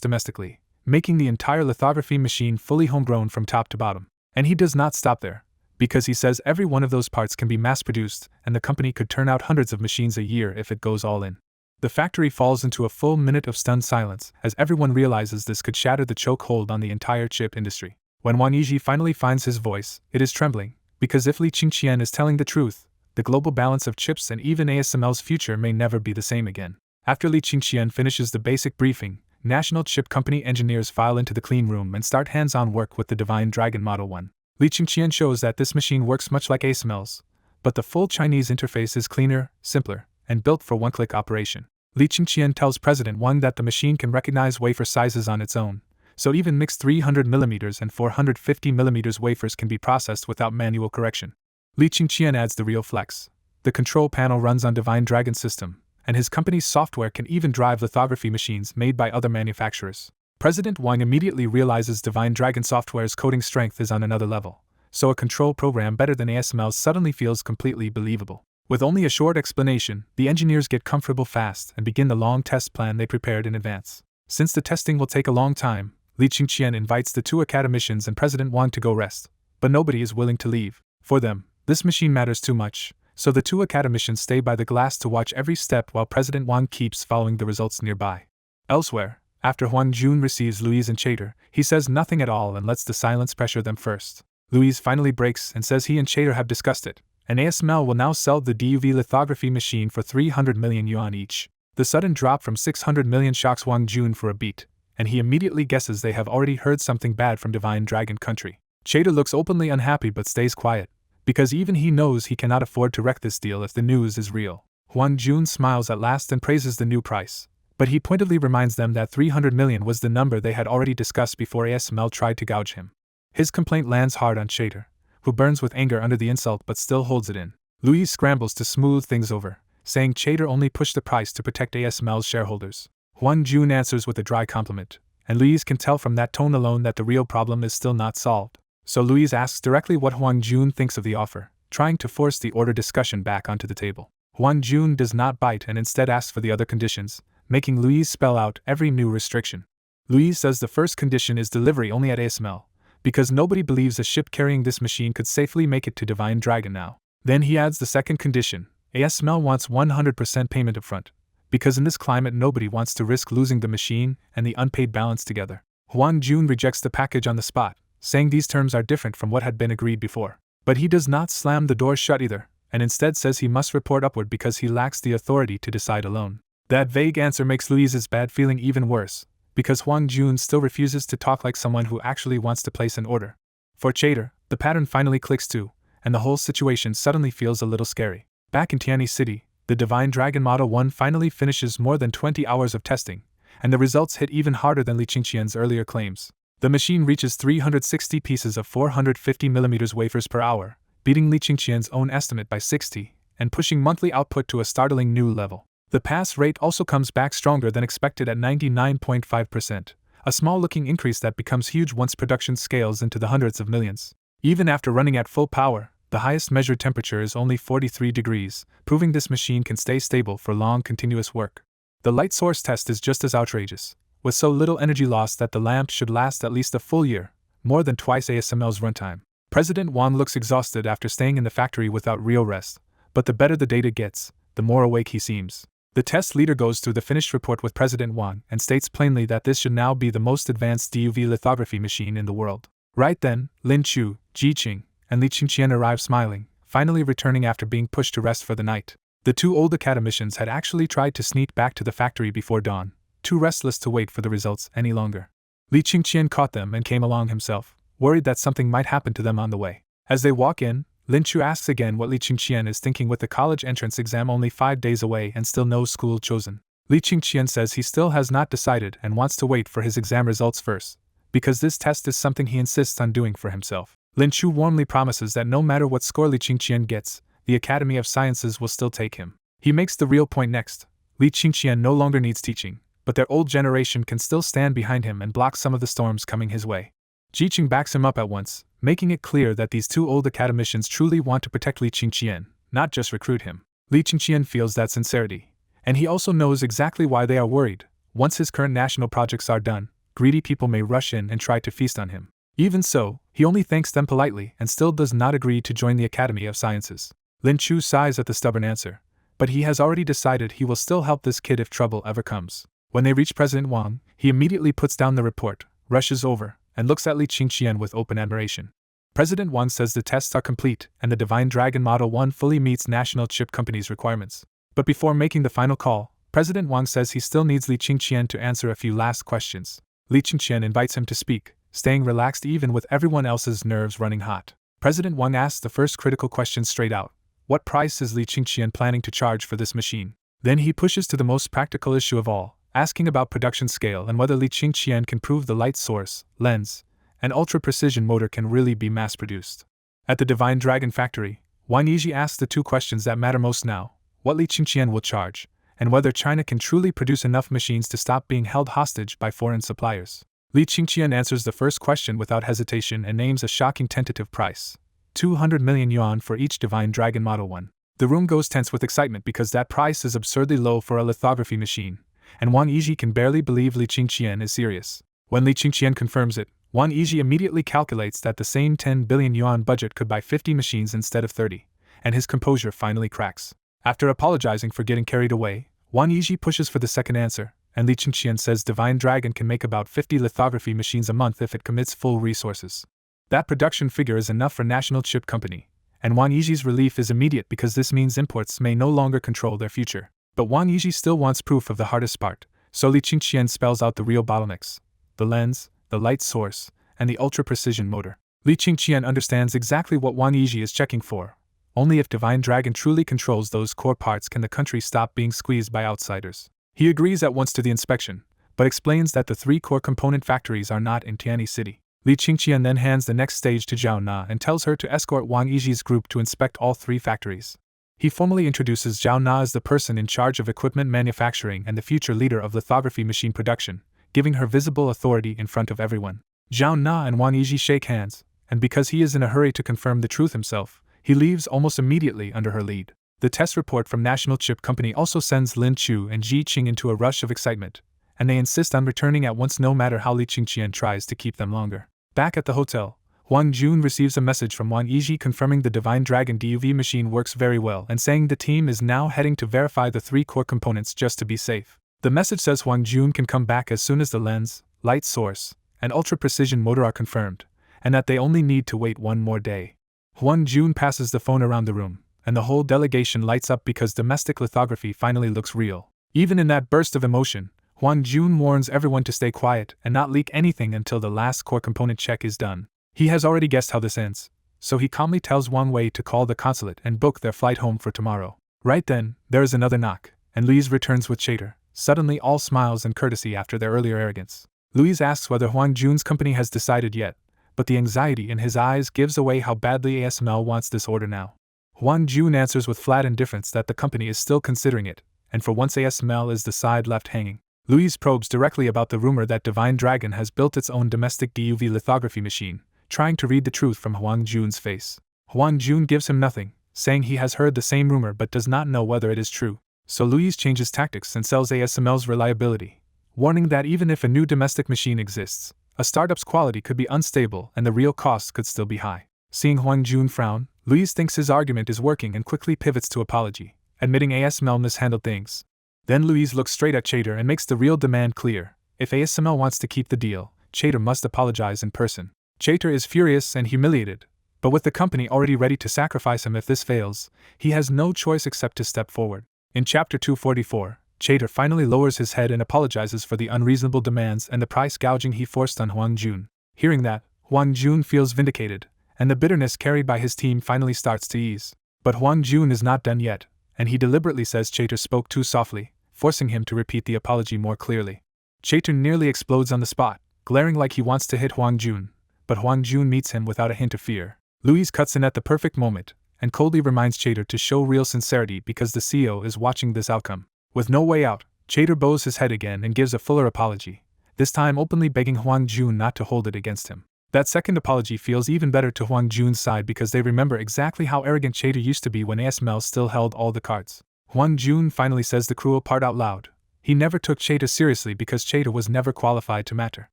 domestically, making the entire lithography machine fully homegrown from top to bottom. And he does not stop there, because he says every one of those parts can be mass-produced, and the company could turn out hundreds of machines a year if it goes all in. The factory falls into a full minute of stunned silence, as everyone realizes this could shatter the chokehold on the entire chip industry. When Wang Yiji finally finds his voice, it is trembling, because if Li Qingqian is telling the truth, the global balance of chips and even ASML's future may never be the same again. After Li Qingqian finishes the basic briefing, National Chip Company engineers file into the clean room and start hands-on work with the Divine Dragon Model 1. Li Qingqian shows that this machine works much like ASML's, but the full Chinese interface is cleaner, simpler, and built for one-click operation. Li Qingqian tells President Wang that the machine can recognize wafer sizes on its own, so even mixed 300mm and 450mm wafers can be processed without manual correction. Li Qingqian adds the real flex. The control panel runs on Divine Dragon system, and his company's software can even drive lithography machines made by other manufacturers. President Wang immediately realizes Divine Dragon software's coding strength is on another level, so a control program better than ASML's suddenly feels completely believable. With only a short explanation, the engineers get comfortable fast and begin the long test plan they prepared in advance. Since the testing will take a long time, Li Qingqian invites the two academicians and President Wang to go rest, but nobody is willing to leave. For them, this machine matters too much, so the two academicians stay by the glass to watch every step while President Wang keeps following the results nearby. Elsewhere, after Huang Jun receives Louise and Chater, he says nothing at all and lets the silence pressure them first. Louise finally breaks and says he and Chater have discussed it, and ASML will now sell the DUV lithography machine for 300 million yuan each. The sudden drop from 600 million shocks Huang Jun for a beat, and he immediately guesses they have already heard something bad from Divine Dragon Country. Chater looks openly unhappy but stays quiet, because even he knows he cannot afford to wreck this deal if the news is real. Huang Jun smiles at last and praises the new price, but he pointedly reminds them that 300 million was the number they had already discussed before ASML tried to gouge him. His complaint lands hard on Chater, who burns with anger under the insult but still holds it in. Louise scrambles to smooth things over, saying Chater only pushed the price to protect ASML's shareholders. Huang Jun answers with a dry compliment, and Louise can tell from that tone alone that the real problem is still not solved. So Louise asks directly what Huang Jun thinks of the offer, trying to force the order discussion back onto the table. Huang Jun does not bite and instead asks for the other conditions, making Louise spell out every new restriction. Louise says the first condition is delivery only at ASML, because nobody believes a ship carrying this machine could safely make it to Divine Dragon now. Then he adds the second condition, ASML wants 100% payment upfront, because in this climate nobody wants to risk losing the machine and the unpaid balance together. Huang Jun rejects the package on the spot, saying these terms are different from what had been agreed before. But he does not slam the door shut either, and instead says he must report upward because he lacks the authority to decide alone. That vague answer makes Louise's bad feeling even worse, because Huang Jun still refuses to talk like someone who actually wants to place an order. For Chater, the pattern finally clicks too, and the whole situation suddenly feels a little scary. Back in Tianyi City, the Divine Dragon Model 1 finally finishes more than 20 hours of testing, and the results hit even harder than Li Qingqian's earlier claims. The machine reaches 360 pieces of 450mm wafers per hour, beating Li Qingqian's own estimate by 60, and pushing monthly output to a startling new level. The pass rate also comes back stronger than expected at 99.5%, a small-looking increase that becomes huge once production scales into the hundreds of millions. Even after running at full power, the highest measured temperature is only 43 degrees, proving this machine can stay stable for long continuous work. The light source test is just as outrageous, with so little energy loss that the lamp should last at least a full year, more than twice ASML's runtime. President Wang looks exhausted after staying in the factory without real rest, but the better the data gets, the more awake he seems. The test leader goes through the finished report with President Wang and states plainly that this should now be the most advanced DUV lithography machine in the world. Right then, Lin Chu, Ji Qing, and Li Qingqian arrive smiling, finally returning after being pushed to rest for the night. The two old academicians had actually tried to sneak back to the factory before dawn, too restless to wait for the results any longer. Li Qingqian caught them and came along himself, worried that something might happen to them on the way. As they walk in, Lin Chu asks again what Li Qingqian is thinking with the college entrance exam only 5 days away and still no school chosen. Li Qingqian says he still has not decided and wants to wait for his exam results first, because this test is something he insists on doing for himself. Lin Chu warmly promises that no matter what score Li Qingqian gets, the Academy of Sciences will still take him. He makes the real point next. Li Qingqian no longer needs teaching, but their old generation can still stand behind him and block some of the storms coming his way. Ji Qing backs him up at once, making it clear that these two old academicians truly want to protect Li Qingqian, not just recruit him. Li Qingqian feels that sincerity, and he also knows exactly why they are worried. Once his current national projects are done, greedy people may rush in and try to feast on him. Even so, he only thanks them politely and still does not agree to join the Academy of Sciences. Lin Chu sighs at the stubborn answer, but he has already decided he will still help this kid if trouble ever comes. When they reach President Wang, he immediately puts down the report, rushes over, and looks at Li Qingqian with open admiration. President Wang says the tests are complete and the Divine Dragon Model 1 fully meets National Chip Company's requirements. But before making the final call, President Wang says he still needs Li Qingqian to answer a few last questions. Li Qingqian invites him to speak, staying relaxed even with everyone else's nerves running hot. President Wang asks the first critical question straight out. What price is Li Qingqian planning to charge for this machine? Then he pushes to the most practical issue of all, asking about production scale and whether Li Qingqian can prove the light source, lens, and ultra-precision motor can really be mass-produced. At the Divine Dragon factory, Wang Yiji asks the two questions that matter most now, what Li Qingqian will charge, and whether China can truly produce enough machines to stop being held hostage by foreign suppliers. Li Qingqian answers the first question without hesitation and names a shocking tentative price, 200 million yuan for each Divine Dragon Model 1. The room goes tense with excitement because that price is absurdly low for a lithography machine, and Wang Yiji can barely believe Li Qingqian is serious. When Li Qingqian confirms it, Wang Yiji immediately calculates that the same 10 billion yuan budget could buy 50 machines instead of 30, and his composure finally cracks. After apologizing for getting carried away, Wang Yiji pushes for the second answer, and Li Qingqian says Divine Dragon can make about 50 lithography machines a month if it commits full resources. That production figure is enough for National Chip Company, and Wang Yiji's relief is immediate because this means imports may no longer control their future. But Wang Yiji still wants proof of the hardest part, so Li Qingqian spells out the real bottlenecks: the lens, the light source, and the ultra-precision motor. Li Qingqian understands exactly what Wang Yiji is checking for. Only if Divine Dragon truly controls those core parts can the country stop being squeezed by outsiders. He agrees at once to the inspection, but explains that the 3 core component factories are not in Tianyi City. Li Qingqian then hands the next stage to Zhao Na and tells her to escort Wang Yiji's group to inspect all 3 factories. He formally introduces Zhao Na as the person in charge of equipment manufacturing and the future leader of lithography machine production, giving her visible authority in front of everyone. Zhao Na and Wang Yiji shake hands, and because he is in a hurry to confirm the truth himself, he leaves almost immediately under her lead. The test report from National Chip Company also sends Lin Chu and Ji Qing into a rush of excitement, and they insist on returning at once no matter how Li Qingqian tries to keep them longer. Back at the hotel, Huang Jun receives a message from Wang Yiji confirming the Divine Dragon DUV machine works very well and saying the team is now heading to verify the 3 core components just to be safe. The message says Huang Jun can come back as soon as the lens, light source, and ultra-precision motor are confirmed, and that they only need to wait 1 more day. Huang Jun passes the phone around the room, and the whole delegation lights up because domestic lithography finally looks real. Even in that burst of emotion, Huang Jun warns everyone to stay quiet and not leak anything until the last core component check is done. He has already guessed how this ends, so he calmly tells Wang Wei to call the consulate and book their flight home for tomorrow. Right then, there is another knock, and Louise returns with Chater, suddenly all smiles and courtesy after their earlier arrogance. Louise asks whether Huang Jun's company has decided yet, but the anxiety in his eyes gives away how badly ASML wants this order now. Huang Jun answers with flat indifference that the company is still considering it, and for once ASML is the side left hanging. Louise probes directly about the rumor that Divine Dragon has built its own domestic DUV lithography machine, trying to read the truth from Huang Jun's face. Huang Jun gives him nothing, saying he has heard the same rumor but does not know whether it is true. So Louise changes tactics and sells ASML's reliability, warning that even if a new domestic machine exists, a startup's quality could be unstable and the real costs could still be high. Seeing Huang Jun frown, Louise thinks his argument is working and quickly pivots to apology, admitting ASML mishandled things. Then Louise looks straight at Chater and makes the real demand clear. If ASML wants to keep the deal, Chater must apologize in person. Chater is furious and humiliated, but with the company already ready to sacrifice him if this fails, he has no choice except to step forward. In Chapter 244, Chater finally lowers his head and apologizes for the unreasonable demands and the price gouging he forced on Huang Jun. Hearing that, Huang Jun feels vindicated, and the bitterness carried by his team finally starts to ease. But Huang Jun is not done yet, and he deliberately says Chater spoke too softly, forcing him to repeat the apology more clearly. Chater nearly explodes on the spot, glaring like he wants to hit Huang Jun, but Huang Jun meets him without a hint of fear. Louise cuts in at the perfect moment, and coldly reminds Chater to show real sincerity because the CEO is watching this outcome. With no way out, Chater bows his head again and gives a fuller apology, this time openly begging Huang Jun not to hold it against him. That second apology feels even better to Huang Jun's side because they remember exactly how arrogant Chater used to be when ASML still held all the cards. Huang Jun finally says the cruel part out loud. He never took Chater seriously because Chater was never qualified to matter.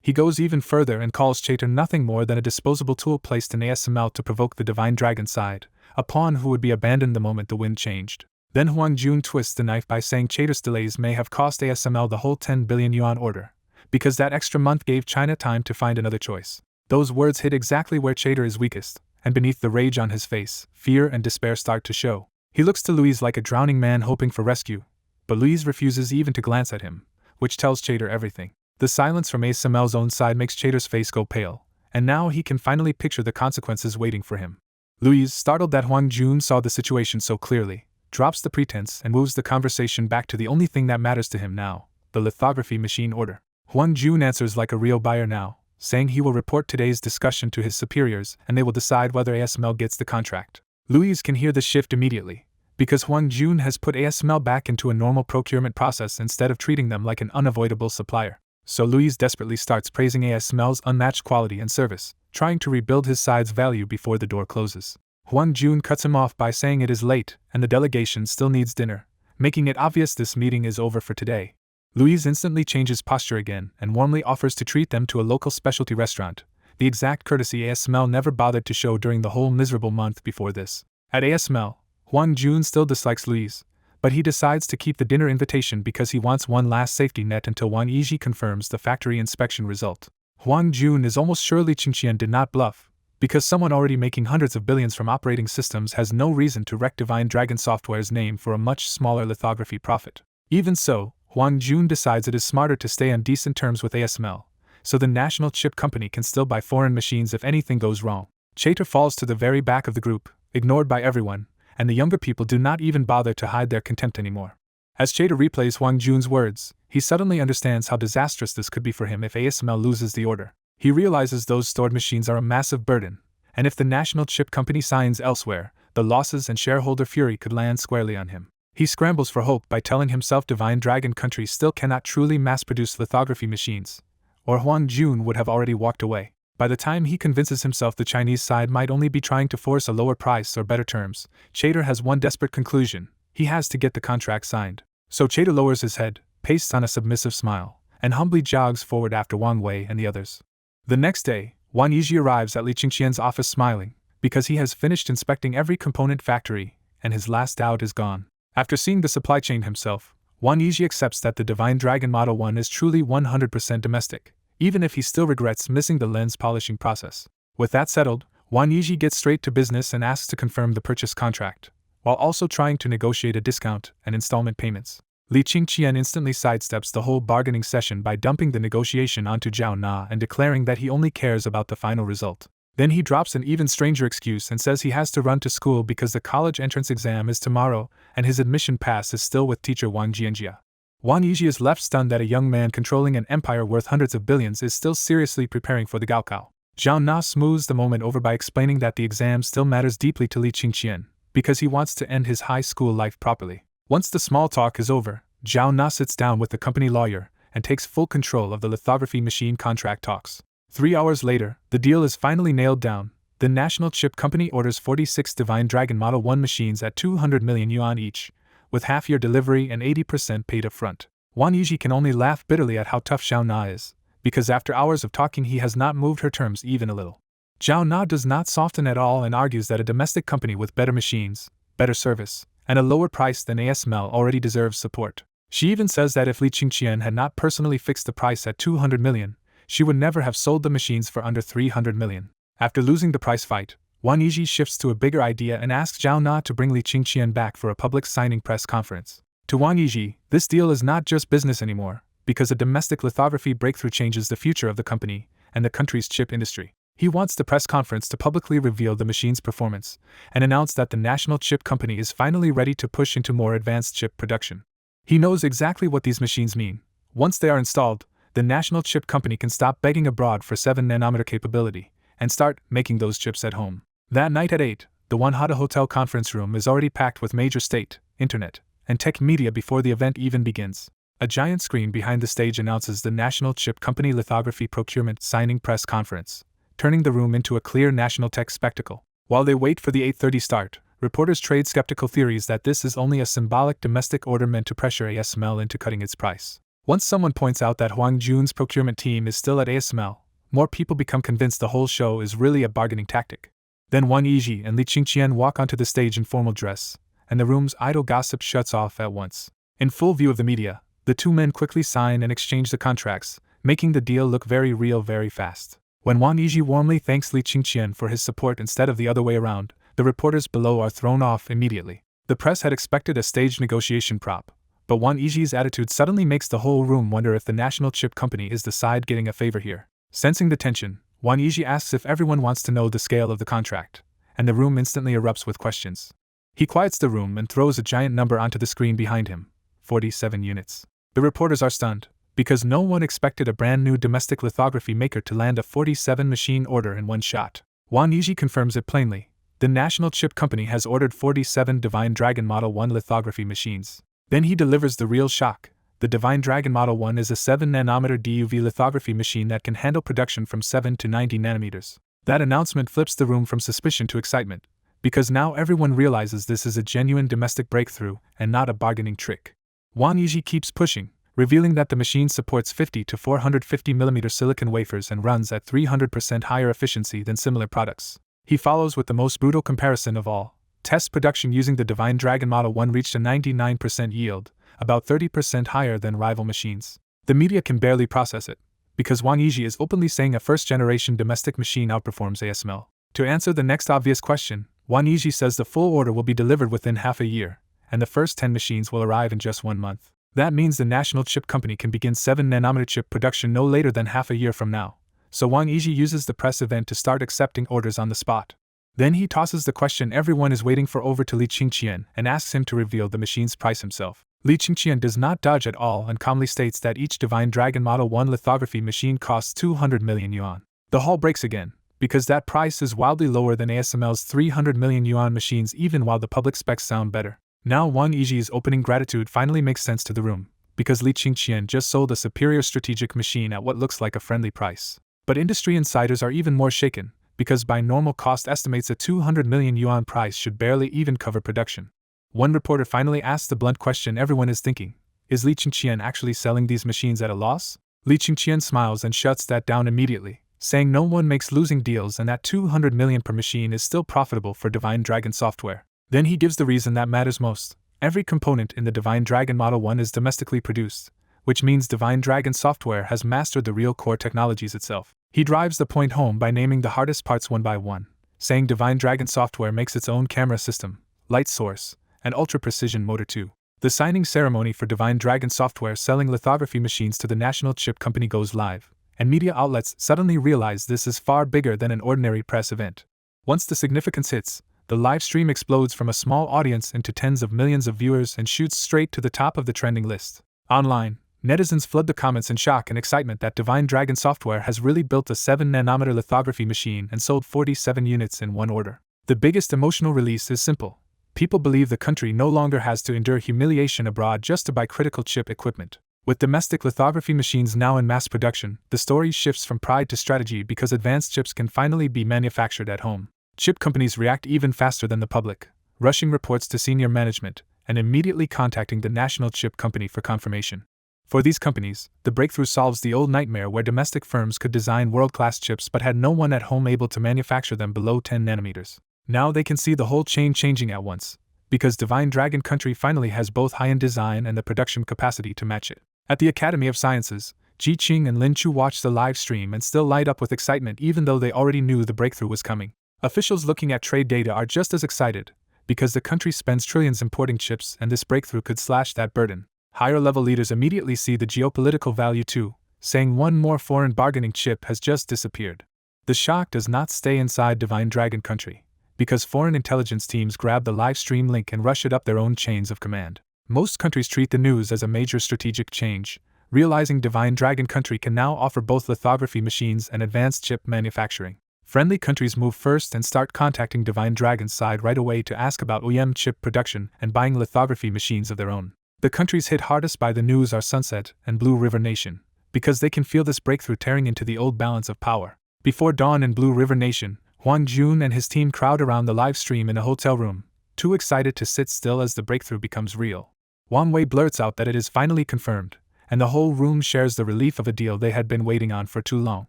He goes even further and calls Chater nothing more than a disposable tool placed in ASML to provoke the Divine Dragon side, a pawn who would be abandoned the moment the wind changed. Then Huang Jun twists the knife by saying Chater's delays may have cost ASML the whole 10 billion yuan order, because that extra month gave China time to find another choice. Those words hit exactly where Chater is weakest, and beneath the rage on his face, fear and despair start to show. He looks to Louise like a drowning man hoping for rescue, but Louise refuses even to glance at him, which tells Chater everything. The silence from ASML's own side makes Chater's face go pale, and now he can finally picture the consequences waiting for him. Louise, startled that Huang Jun saw the situation so clearly, drops the pretense and moves the conversation back to the only thing that matters to him now, the lithography machine order. Huang Jun answers like a real buyer now, saying he will report today's discussion to his superiors and they will decide whether ASML gets the contract. Louise can hear the shift immediately, because Huang Jun has put ASML back into a normal procurement process instead of treating them like an unavoidable supplier. So Louise desperately starts praising ASML's unmatched quality and service, trying to rebuild his side's value before the door closes. Huang Jun cuts him off by saying it is late and the delegation still needs dinner, making it obvious this meeting is over for today. Louise instantly changes posture again and warmly offers to treat them to a local specialty restaurant, the exact courtesy ASML never bothered to show during the whole miserable month before this. At ASML, Huang Jun still dislikes Louise, but he decides to keep the dinner invitation because he wants one last safety net until Wang Yiji confirms the factory inspection result. Huang Jun is almost sure Li Qingqian did not bluff, because someone already making hundreds of billions from operating systems has no reason to wreck Divine Dragon Software's name for a much smaller lithography profit. Even so, Huang Jun decides it is smarter to stay on decent terms with ASML, so the national chip company can still buy foreign machines if anything goes wrong. Chater falls to the very back of the group, ignored by everyone, and the younger people do not even bother to hide their contempt anymore. As Chater replays Huang Jun's words, he suddenly understands how disastrous this could be for him if ASML loses the order. He realizes those stored machines are a massive burden, and if the national chip company signs elsewhere, the losses and shareholder fury could land squarely on him. He scrambles for hope by telling himself Divine Dragon Country still cannot truly mass-produce lithography machines, or Huang Jun would have already walked away. By the time he convinces himself the Chinese side might only be trying to force a lower price or better terms, Chater has one desperate conclusion: he has to get the contract signed. So Chater lowers his head, pastes on a submissive smile, and humbly jogs forward after Wang Wei and the others. The next day, Wang Yiji arrives at Li Qingqian's office smiling, because he has finished inspecting every component factory, and his last doubt is gone. After seeing the supply chain himself, Wang Yiji accepts that the Divine Dragon Model 1 is truly 100% domestic, even if he still regrets missing the lens polishing process. With that settled, Wang Yiji gets straight to business and asks to confirm the purchase contract, while also trying to negotiate a discount and installment payments. Li Qingqian instantly sidesteps the whole bargaining session by dumping the negotiation onto Zhao Na and declaring that he only cares about the final result. Then he drops an even stranger excuse and says he has to run to school because the college entrance exam is tomorrow and his admission pass is still with teacher Wang Jianjia. Wang Yiji is left stunned that a young man controlling an empire worth hundreds of billions is still seriously preparing for the Gaokao. Zhao Na smooths the moment over by explaining that the exam still matters deeply to Li Qingqian, because he wants to end his high school life properly. Once the small talk is over, Zhao Na sits down with the company lawyer and takes full control of the lithography machine contract talks. 3 hours later, the deal is finally nailed down. The National Chip Company orders 46 Divine Dragon Model 1 machines at 200 million yuan each, with half-year delivery and 80% paid up front. Wang Yiji can only laugh bitterly at how tough Zhao Na is, because after hours of talking he has not moved her terms even a little. Zhao Na does not soften at all and argues that a domestic company with better machines, better service, and a lower price than ASML already deserves support. She even says that if Li Qingqian had not personally fixed the price at 200 million, she would never have sold the machines for under 300 million. After losing the price fight, Wang Yizhi shifts to a bigger idea and asks Zhao Na to bring Li Qingqian back for a public signing press conference. To Wang Yizhi, this deal is not just business anymore, because a domestic lithography breakthrough changes the future of the company and the country's chip industry. He wants the press conference to publicly reveal the machine's performance and announce that the national chip company is finally ready to push into more advanced chip production. He knows exactly what these machines mean. Once they are installed, the national chip company can stop begging abroad for 7nm capability and start making those chips at home. That night at 8, the Wanhada Hotel conference room is already packed with major state, internet, and tech media before the event even begins. A giant screen behind the stage announces the National Chip Company Lithography Procurement Signing Press Conference, turning the room into a clear national tech spectacle. While they wait for the 8:30 start, reporters trade skeptical theories that this is only a symbolic domestic order meant to pressure ASML into cutting its price. Once someone points out that Huang Jun's procurement team is still at ASML, more people become convinced the whole show is really a bargaining tactic. Then Wang Yizhi and Li Qingqian walk onto the stage in formal dress, and the room's idle gossip shuts off at once. In full view of the media, the two men quickly sign and exchange the contracts, making the deal look very real very fast. When Wang Yizhi warmly thanks Li Qingqian for his support instead of the other way around, the reporters below are thrown off immediately. The press had expected a staged negotiation prop, but Wang Yizhi's attitude suddenly makes the whole room wonder if the national chip company is the side getting a favor here. Sensing the tension, Wang Yizhi asks if everyone wants to know the scale of the contract, and the room instantly erupts with questions. He quiets the room and throws a giant number onto the screen behind him, 47 units. The reporters are stunned, because no one expected a brand new domestic lithography maker to land a 47 machine order in one shot. Wang Yizhi confirms it plainly. The National Chip Company has ordered 47 Divine Dragon Model 1 lithography machines. Then he delivers the real shock. The Divine Dragon Model 1 is a 7nm DUV lithography machine that can handle production from 7 to 90 nanometers. That announcement flips the room from suspicion to excitement, because now everyone realizes this is a genuine domestic breakthrough and not a bargaining trick. Wang Yizhi keeps pushing, revealing that the machine supports 50 to 450mm silicon wafers and runs at 300% higher efficiency than similar products. He follows with the most brutal comparison of all. Test production using the Divine Dragon Model 1 reached a 99% yield, about 30% higher than rival machines. The media can barely process it, because Wang Yizhi is openly saying a first-generation domestic machine outperforms ASML. To answer the next obvious question, Wang Yizhi says the full order will be delivered within half a year, and the first 10 machines will arrive in just 1 month. That means the National Chip Company can begin 7nm chip production no later than half a year from now. So Wang Yizhi uses the press event to start accepting orders on the spot. Then he tosses the question everyone is waiting for over to Li Qingqian and asks him to reveal the machine's price himself. Li Qingqian does not dodge at all and calmly states that each Divine Dragon Model 1 lithography machine costs 200 million yuan. The hall breaks again, because that price is wildly lower than ASML's 300 million yuan machines even while the public specs sound better. Now Wang Yizhi's opening gratitude finally makes sense to the room, because Li Qingqian just sold a superior strategic machine at what looks like a friendly price. But industry insiders are even more shaken, because by normal cost estimates a 200 million yuan price should barely even cover production. One reporter finally asks the blunt question everyone is thinking: is Li Qingqian actually selling these machines at a loss? Li Qingqian smiles and shuts that down immediately, saying no one makes losing deals and that 200 million per machine is still profitable for Divine Dragon software. Then he gives the reason that matters most. Every component in the Divine Dragon Model 1 is domestically produced, which means Divine Dragon software has mastered the real core technologies itself. He drives the point home by naming the hardest parts one by one, saying Divine Dragon software makes its own camera system, light source, and ultra-precision motor too. The signing ceremony for Divine Dragon software selling lithography machines to the National Chip Company goes live, and media outlets suddenly realize this is far bigger than an ordinary press event. Once the significance hits, the live stream explodes from a small audience into tens of millions of viewers and shoots straight to the top of the trending list. Online, netizens flood the comments in shock and excitement that Divine Dragon software has really built a 7nm lithography machine and sold 47 units in one order. The biggest emotional release is simple. People believe the country no longer has to endure humiliation abroad just to buy critical chip equipment. With domestic lithography machines now in mass production, the story shifts from pride to strategy because advanced chips can finally be manufactured at home. Chip companies react even faster than the public, rushing reports to senior management and immediately contacting the National Chip Company for confirmation. For these companies, the breakthrough solves the old nightmare where domestic firms could design world-class chips but had no one at home able to manufacture them below 10 nanometers. Now they can see the whole chain changing at once, because Divine Dragon Country finally has both high-end design and the production capacity to match it. At the Academy of Sciences, Ji Qing and Lin Chu watched the live stream and still light up with excitement even though they already knew the breakthrough was coming. Officials looking at trade data are just as excited, because the country spends trillions importing chips and this breakthrough could slash that burden. Higher-level leaders immediately see the geopolitical value too, saying one more foreign bargaining chip has just disappeared. The shock does not stay inside Divine Dragon Country, because foreign intelligence teams grab the live stream link and rush it up their own chains of command. Most countries treat the news as a major strategic change, realizing Divine Dragon Country can now offer both lithography machines and advanced chip manufacturing. Friendly countries move first and start contacting Divine Dragon's side right away to ask about OEM chip production and buying lithography machines of their own. The countries hit hardest by the news are Sunset and Blue River Nation, because they can feel this breakthrough tearing into the old balance of power. Before dawn in Blue River Nation, Huang Jun and his team crowd around the live stream in a hotel room, too excited to sit still as the breakthrough becomes real. Wang Wei blurts out that it is finally confirmed, and the whole room shares the relief of a deal they had been waiting on for too long.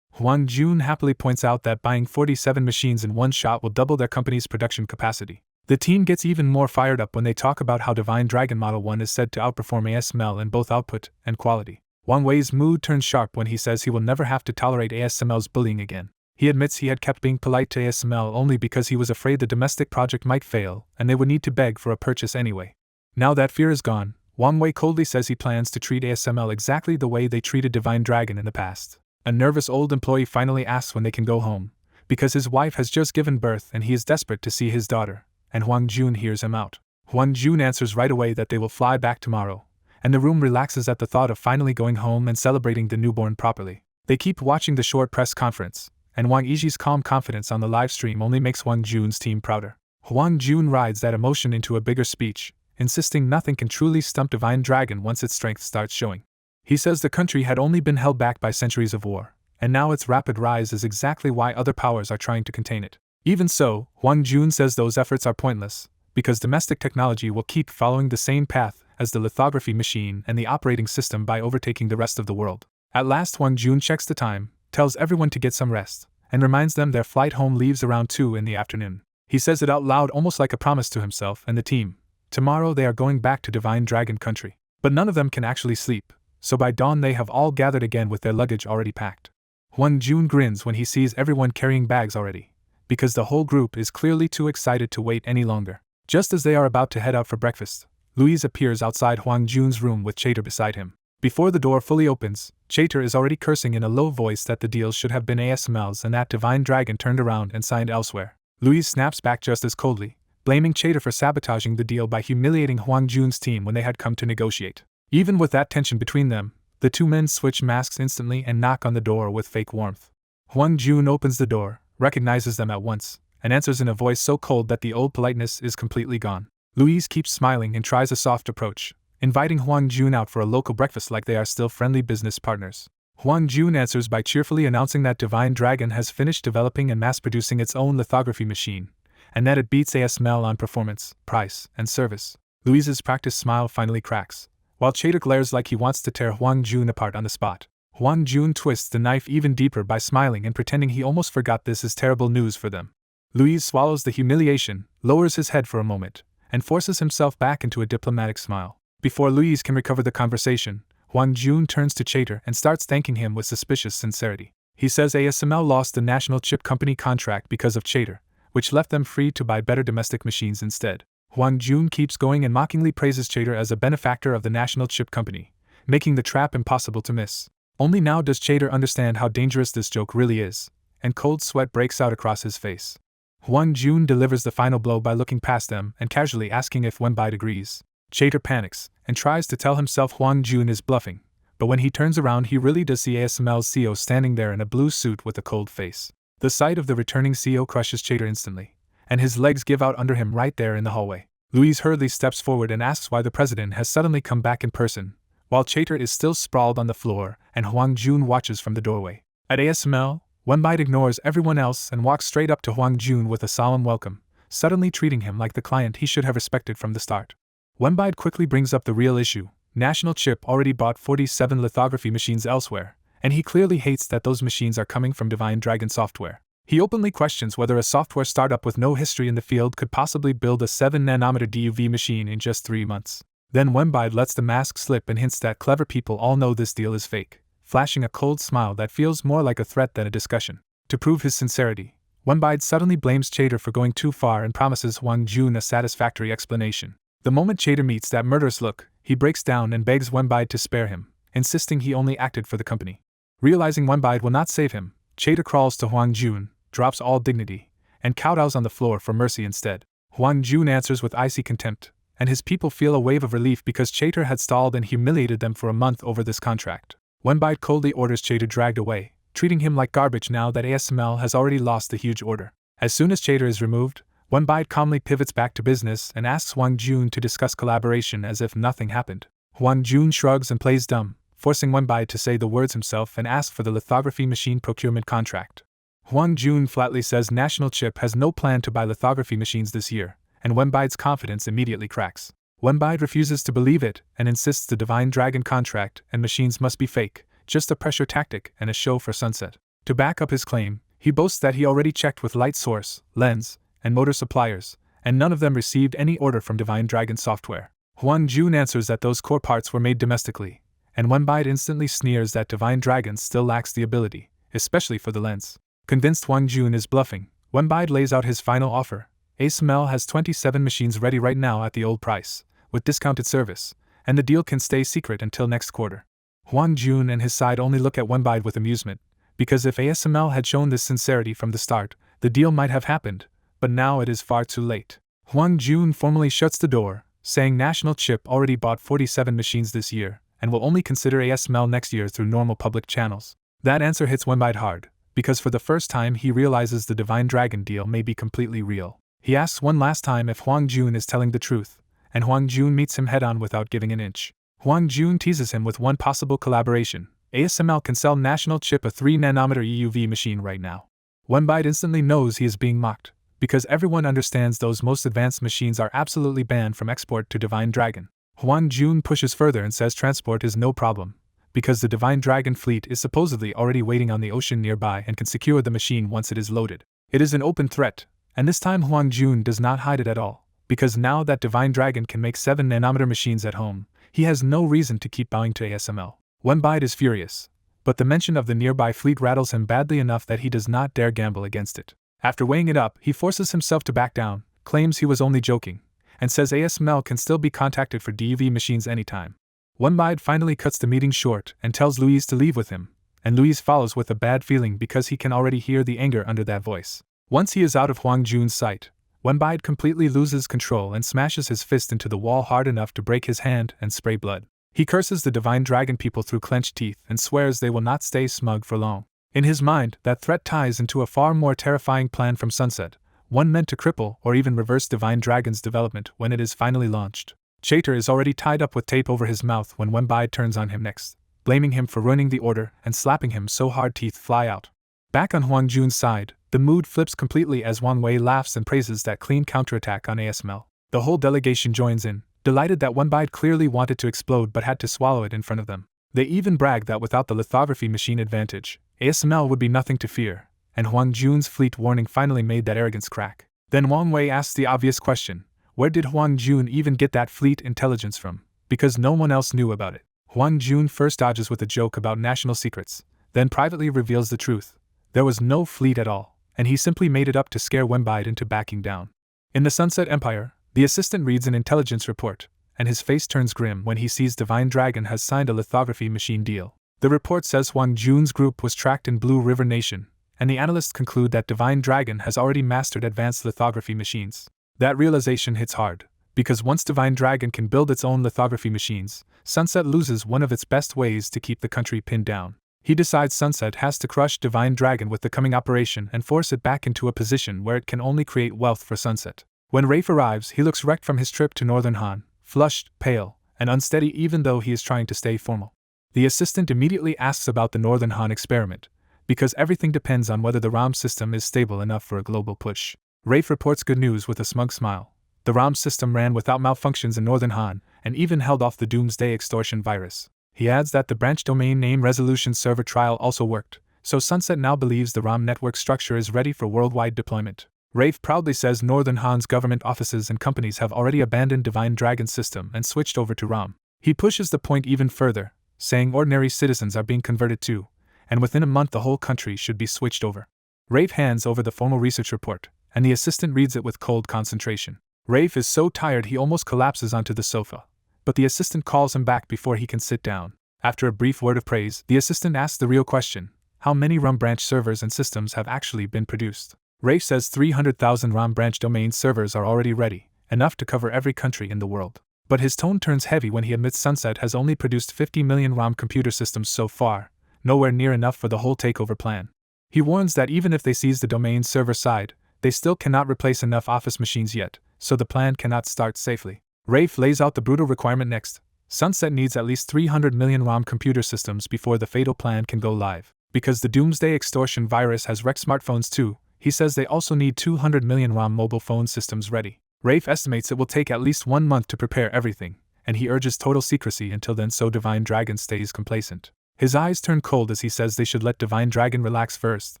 Huang Jun happily points out that buying 47 machines in one shot will double their company's production capacity. The team gets even more fired up when they talk about how Divine Dragon Model 1 is said to outperform ASML in both output and quality. Wang Wei's mood turns sharp when he says he will never have to tolerate ASML's bullying again. He admits he had kept being polite to ASML only because he was afraid the domestic project might fail and they would need to beg for a purchase anyway. Now that fear is gone, Wang Wei coldly says he plans to treat ASML exactly the way they treated Divine Dragon in the past. A nervous old employee finally asks when they can go home, because his wife has just given birth and he is desperate to see his daughter, and Huang Jun hears him out. Huang Jun answers right away that they will fly back tomorrow, and the room relaxes at the thought of finally going home and celebrating the newborn properly. They keep watching the short press conference, and Wang Yiji's calm confidence on the live stream only makes Huang Jun's team prouder. Huang Jun rides that emotion into a bigger speech, insisting nothing can truly stump Divine Dragon once its strength starts showing. He says the country had only been held back by centuries of war, and now its rapid rise is exactly why other powers are trying to contain it. Even so, Huang Jun says those efforts are pointless, because domestic technology will keep following the same path as the lithography machine and the operating system by overtaking the rest of the world. At last Huang Jun checks the time, tells everyone to get some rest, and reminds them their flight home leaves around 2 in the afternoon. He says it out loud almost like a promise to himself and the team. Tomorrow they are going back to Divine Dragon Country. But none of them can actually sleep, so by dawn they have all gathered again with their luggage already packed. Huang Jun grins when he sees everyone carrying bags already, because the whole group is clearly too excited to wait any longer. Just as they are about to head out for breakfast, Louise appears outside Huang Jun's room with Chater beside him. Before the door fully opens, Chater is already cursing in a low voice that the deal should have been ASML's and that Divine Dragon turned around and signed elsewhere. Louise snaps back just as coldly, blaming Chater for sabotaging the deal by humiliating Huang Jun's team when they had come to negotiate. Even with that tension between them, the two men switch masks instantly and knock on the door with fake warmth. Huang Jun opens the door, recognizes them at once, and answers in a voice so cold that the old politeness is completely gone. Louise keeps smiling and tries a soft approach, inviting Huang Jun out for a local breakfast like they are still friendly business partners. Huang Jun answers by cheerfully announcing that Divine Dragon has finished developing and mass-producing its own lithography machine, and that it beats ASML on performance, price, and service. Louise's practiced smile finally cracks, while Chater glares like he wants to tear Huang Jun apart on the spot. Huang Jun twists the knife even deeper by smiling and pretending he almost forgot this is terrible news for them. Louise swallows the humiliation, lowers his head for a moment, and forces himself back into a diplomatic smile. Before Louise can recover the conversation, Huang Jun turns to Chater and starts thanking him with suspicious sincerity. He says ASML lost the National Chip Company contract because of Chater, which left them free to buy better domestic machines instead. Huang Jun keeps going and mockingly praises Chater as a benefactor of the National Chip Company, making the trap impossible to miss. Only now does Chater understand how dangerous this joke really is, and cold sweat breaks out across his face. Huang Jun delivers the final blow by looking past them and casually asking if Wenbite agrees. Chater panics, and tries to tell himself Huang Jun is bluffing, but when he turns around he really does see ASML's CEO standing there in a blue suit with a cold face. The sight of the returning CEO crushes Chater instantly, and his legs give out under him right there in the hallway. Louise hurriedly steps forward and asks why the president has suddenly come back in person, while Chater is still sprawled on the floor and Huang Jun watches from the doorway. At ASML, Wenbite ignores everyone else and walks straight up to Huang Jun with a solemn welcome, suddenly treating him like the client he should have respected from the start. Wenbite quickly brings up the real issue, National Chip already bought 47 lithography machines elsewhere, and he clearly hates that those machines are coming from Divine Dragon Software. He openly questions whether a software startup with no history in the field could possibly build a 7-nanometer DUV machine in just 3 months. Then Wenbide lets the mask slip and hints that clever people all know this deal is fake, flashing a cold smile that feels more like a threat than a discussion. To prove his sincerity, Wenbide suddenly blames Chater for going too far and promises Hwang Jun a satisfactory explanation. The moment Chater meets that murderous look, he breaks down and begs Wenbide to spare him, insisting he only acted for the company. Realizing Wenbide will not save him, Chater crawls to Hwang Jun, drops all dignity, and kowtows on the floor for mercy instead. Hwang Jun answers with icy contempt, and his people feel a wave of relief because Chater had stalled and humiliated them for a month over this contract. Wenbide coldly orders Chater dragged away, treating him like garbage now that ASML has already lost the huge order. As soon as Chater is removed, Wenbide calmly pivots back to business and asks Hwang Jun to discuss collaboration as if nothing happened. Hwang Jun shrugs and plays dumb, forcing Wenbide to say the words himself and ask for the lithography machine procurement contract. Hwang Jun flatly says National Chip has no plan to buy lithography machines this year, and Wenbide's confidence immediately cracks. Wenbide refuses to believe it and insists the Divine Dragon contract and machines must be fake, just a pressure tactic and a show for Sunset. To back up his claim, he boasts that he already checked with light source, lens, and motor suppliers, and none of them received any order from Divine Dragon Software. Hwang Jun answers that those core parts were made domestically, and Wenbide instantly sneers that Divine Dragon still lacks the ability, especially for the lens. Convinced Hwang Jun is bluffing, Wenbide lays out his final offer. ASML has 27 machines ready right now at the old price, with discounted service, and the deal can stay secret until next quarter. Hwang Jun and his side only look at Wenbide with amusement, because if ASML had shown this sincerity from the start, the deal might have happened, but now it is far too late. Hwang Jun formally shuts the door, saying National Chip already bought 47 machines this year, and will only consider ASML next year through normal public channels. That answer hits Wenbide hard, because for the first time he realizes the Divine Dragon deal may be completely real. He asks one last time if Hwang Jun is telling the truth, and Hwang Jun meets him head-on without giving an inch. Hwang Jun teases him with one possible collaboration. ASML can sell National Chip a 3-nanometer EUV machine right now. Wenbide instantly knows he is being mocked, because everyone understands those most advanced machines are absolutely banned from export to Divine Dragon. Hwang Jun pushes further and says transport is no problem, because the Divine Dragon fleet is supposedly already waiting on the ocean nearby and can secure the machine once it is loaded. It is an open threat, and this time Hwang Jun does not hide it at all, because now that Divine Dragon can make 7-nanometer machines at home, he has no reason to keep bowing to ASML. Wenbide is furious, but the mention of the nearby fleet rattles him badly enough that he does not dare gamble against it. After weighing it up, he forces himself to back down, claims he was only joking, and says ASML can still be contacted for DUV machines anytime. Wenbide finally cuts the meeting short and tells Louise to leave with him, and Louise follows with a bad feeling because he can already hear the anger under that voice. Once he is out of Hwang Jun's sight, Wenbide completely loses control and smashes his fist into the wall hard enough to break his hand and spray blood. He curses the Divine Dragon people through clenched teeth and swears they will not stay smug for long. In his mind, that threat ties into a far more terrifying plan from Sunset, one meant to cripple or even reverse Divine Dragon's development when it is finally launched. Chater is already tied up with tape over his mouth when Wenbide turns on him next, blaming him for ruining the order and slapping him so hard teeth fly out. Back on Hwang Jun's side, the mood flips completely as Wang Wei laughs and praises that clean counterattack on ASML. The whole delegation joins in, delighted that Wenbide clearly wanted to explode but had to swallow it in front of them. They even brag that without the lithography machine advantage, ASML would be nothing to fear, and Hwang Jun's fleet warning finally made that arrogance crack. Then Wang Wei asks the obvious question, where did Hwang Jun even get that fleet intelligence from? Because no one else knew about it. Hwang Jun first dodges with a joke about national secrets, then privately reveals the truth. There was no fleet at all, and he simply made it up to scare Wenbide into backing down. In the Sunset Empire, the assistant reads an intelligence report, and his face turns grim when he sees Divine Dragon has signed a lithography machine deal. The report says Hwang Jun's group was tracked in Blue River Nation, and the analysts conclude that Divine Dragon has already mastered advanced lithography machines. That realization hits hard, because once Divine Dragon can build its own lithography machines, Sunset loses one of its best ways to keep the country pinned down. He decides Sunset has to crush Divine Dragon with the coming operation and force it back into a position where it can only create wealth for Sunset. When Rafe arrives, he looks wrecked from his trip to Northern Han, flushed, pale, and unsteady even though he is trying to stay formal. The assistant immediately asks about the Northern Han experiment, because everything depends on whether the ROM system is stable enough for a global push. Rafe reports good news with a smug smile. The ROM system ran without malfunctions in Northern Han, and even held off the Doomsday extortion virus. He adds that the branch domain name resolution server trial also worked, so Sunset now believes the ROM network structure is ready for worldwide deployment. Rafe proudly says Northern Han's government offices and companies have already abandoned Divine Dragon's system and switched over to ROM. He pushes the point even further, saying ordinary citizens are being converted too, and within a month the whole country should be switched over. Rafe hands over the formal research report, and the assistant reads it with cold concentration. Rafe is so tired he almost collapses onto the sofa, but the assistant calls him back before he can sit down. After a brief word of praise, the assistant asks the real question: how many ROM branch servers and systems have actually been produced? Rafe says 300,000 ROM branch domain servers are already ready, enough to cover every country in the world. But his tone turns heavy when he admits Sunset has only produced 50 million ROM computer systems so far, nowhere near enough for the whole takeover plan. He warns that even if they seize the domain server side, they still cannot replace enough office machines yet, so the plan cannot start safely. Rafe lays out the brutal requirement next. Sunset needs at least 300 million ROM computer systems before the fatal plan can go live. Because the Doomsday extortion virus has wrecked smartphones too, he says they also need 200 million ROM mobile phone systems ready. Rafe estimates it will take at least 1 month to prepare everything, and he urges total secrecy until then so Divine Dragon stays complacent. His eyes turn cold as he says they should let Divine Dragon relax first,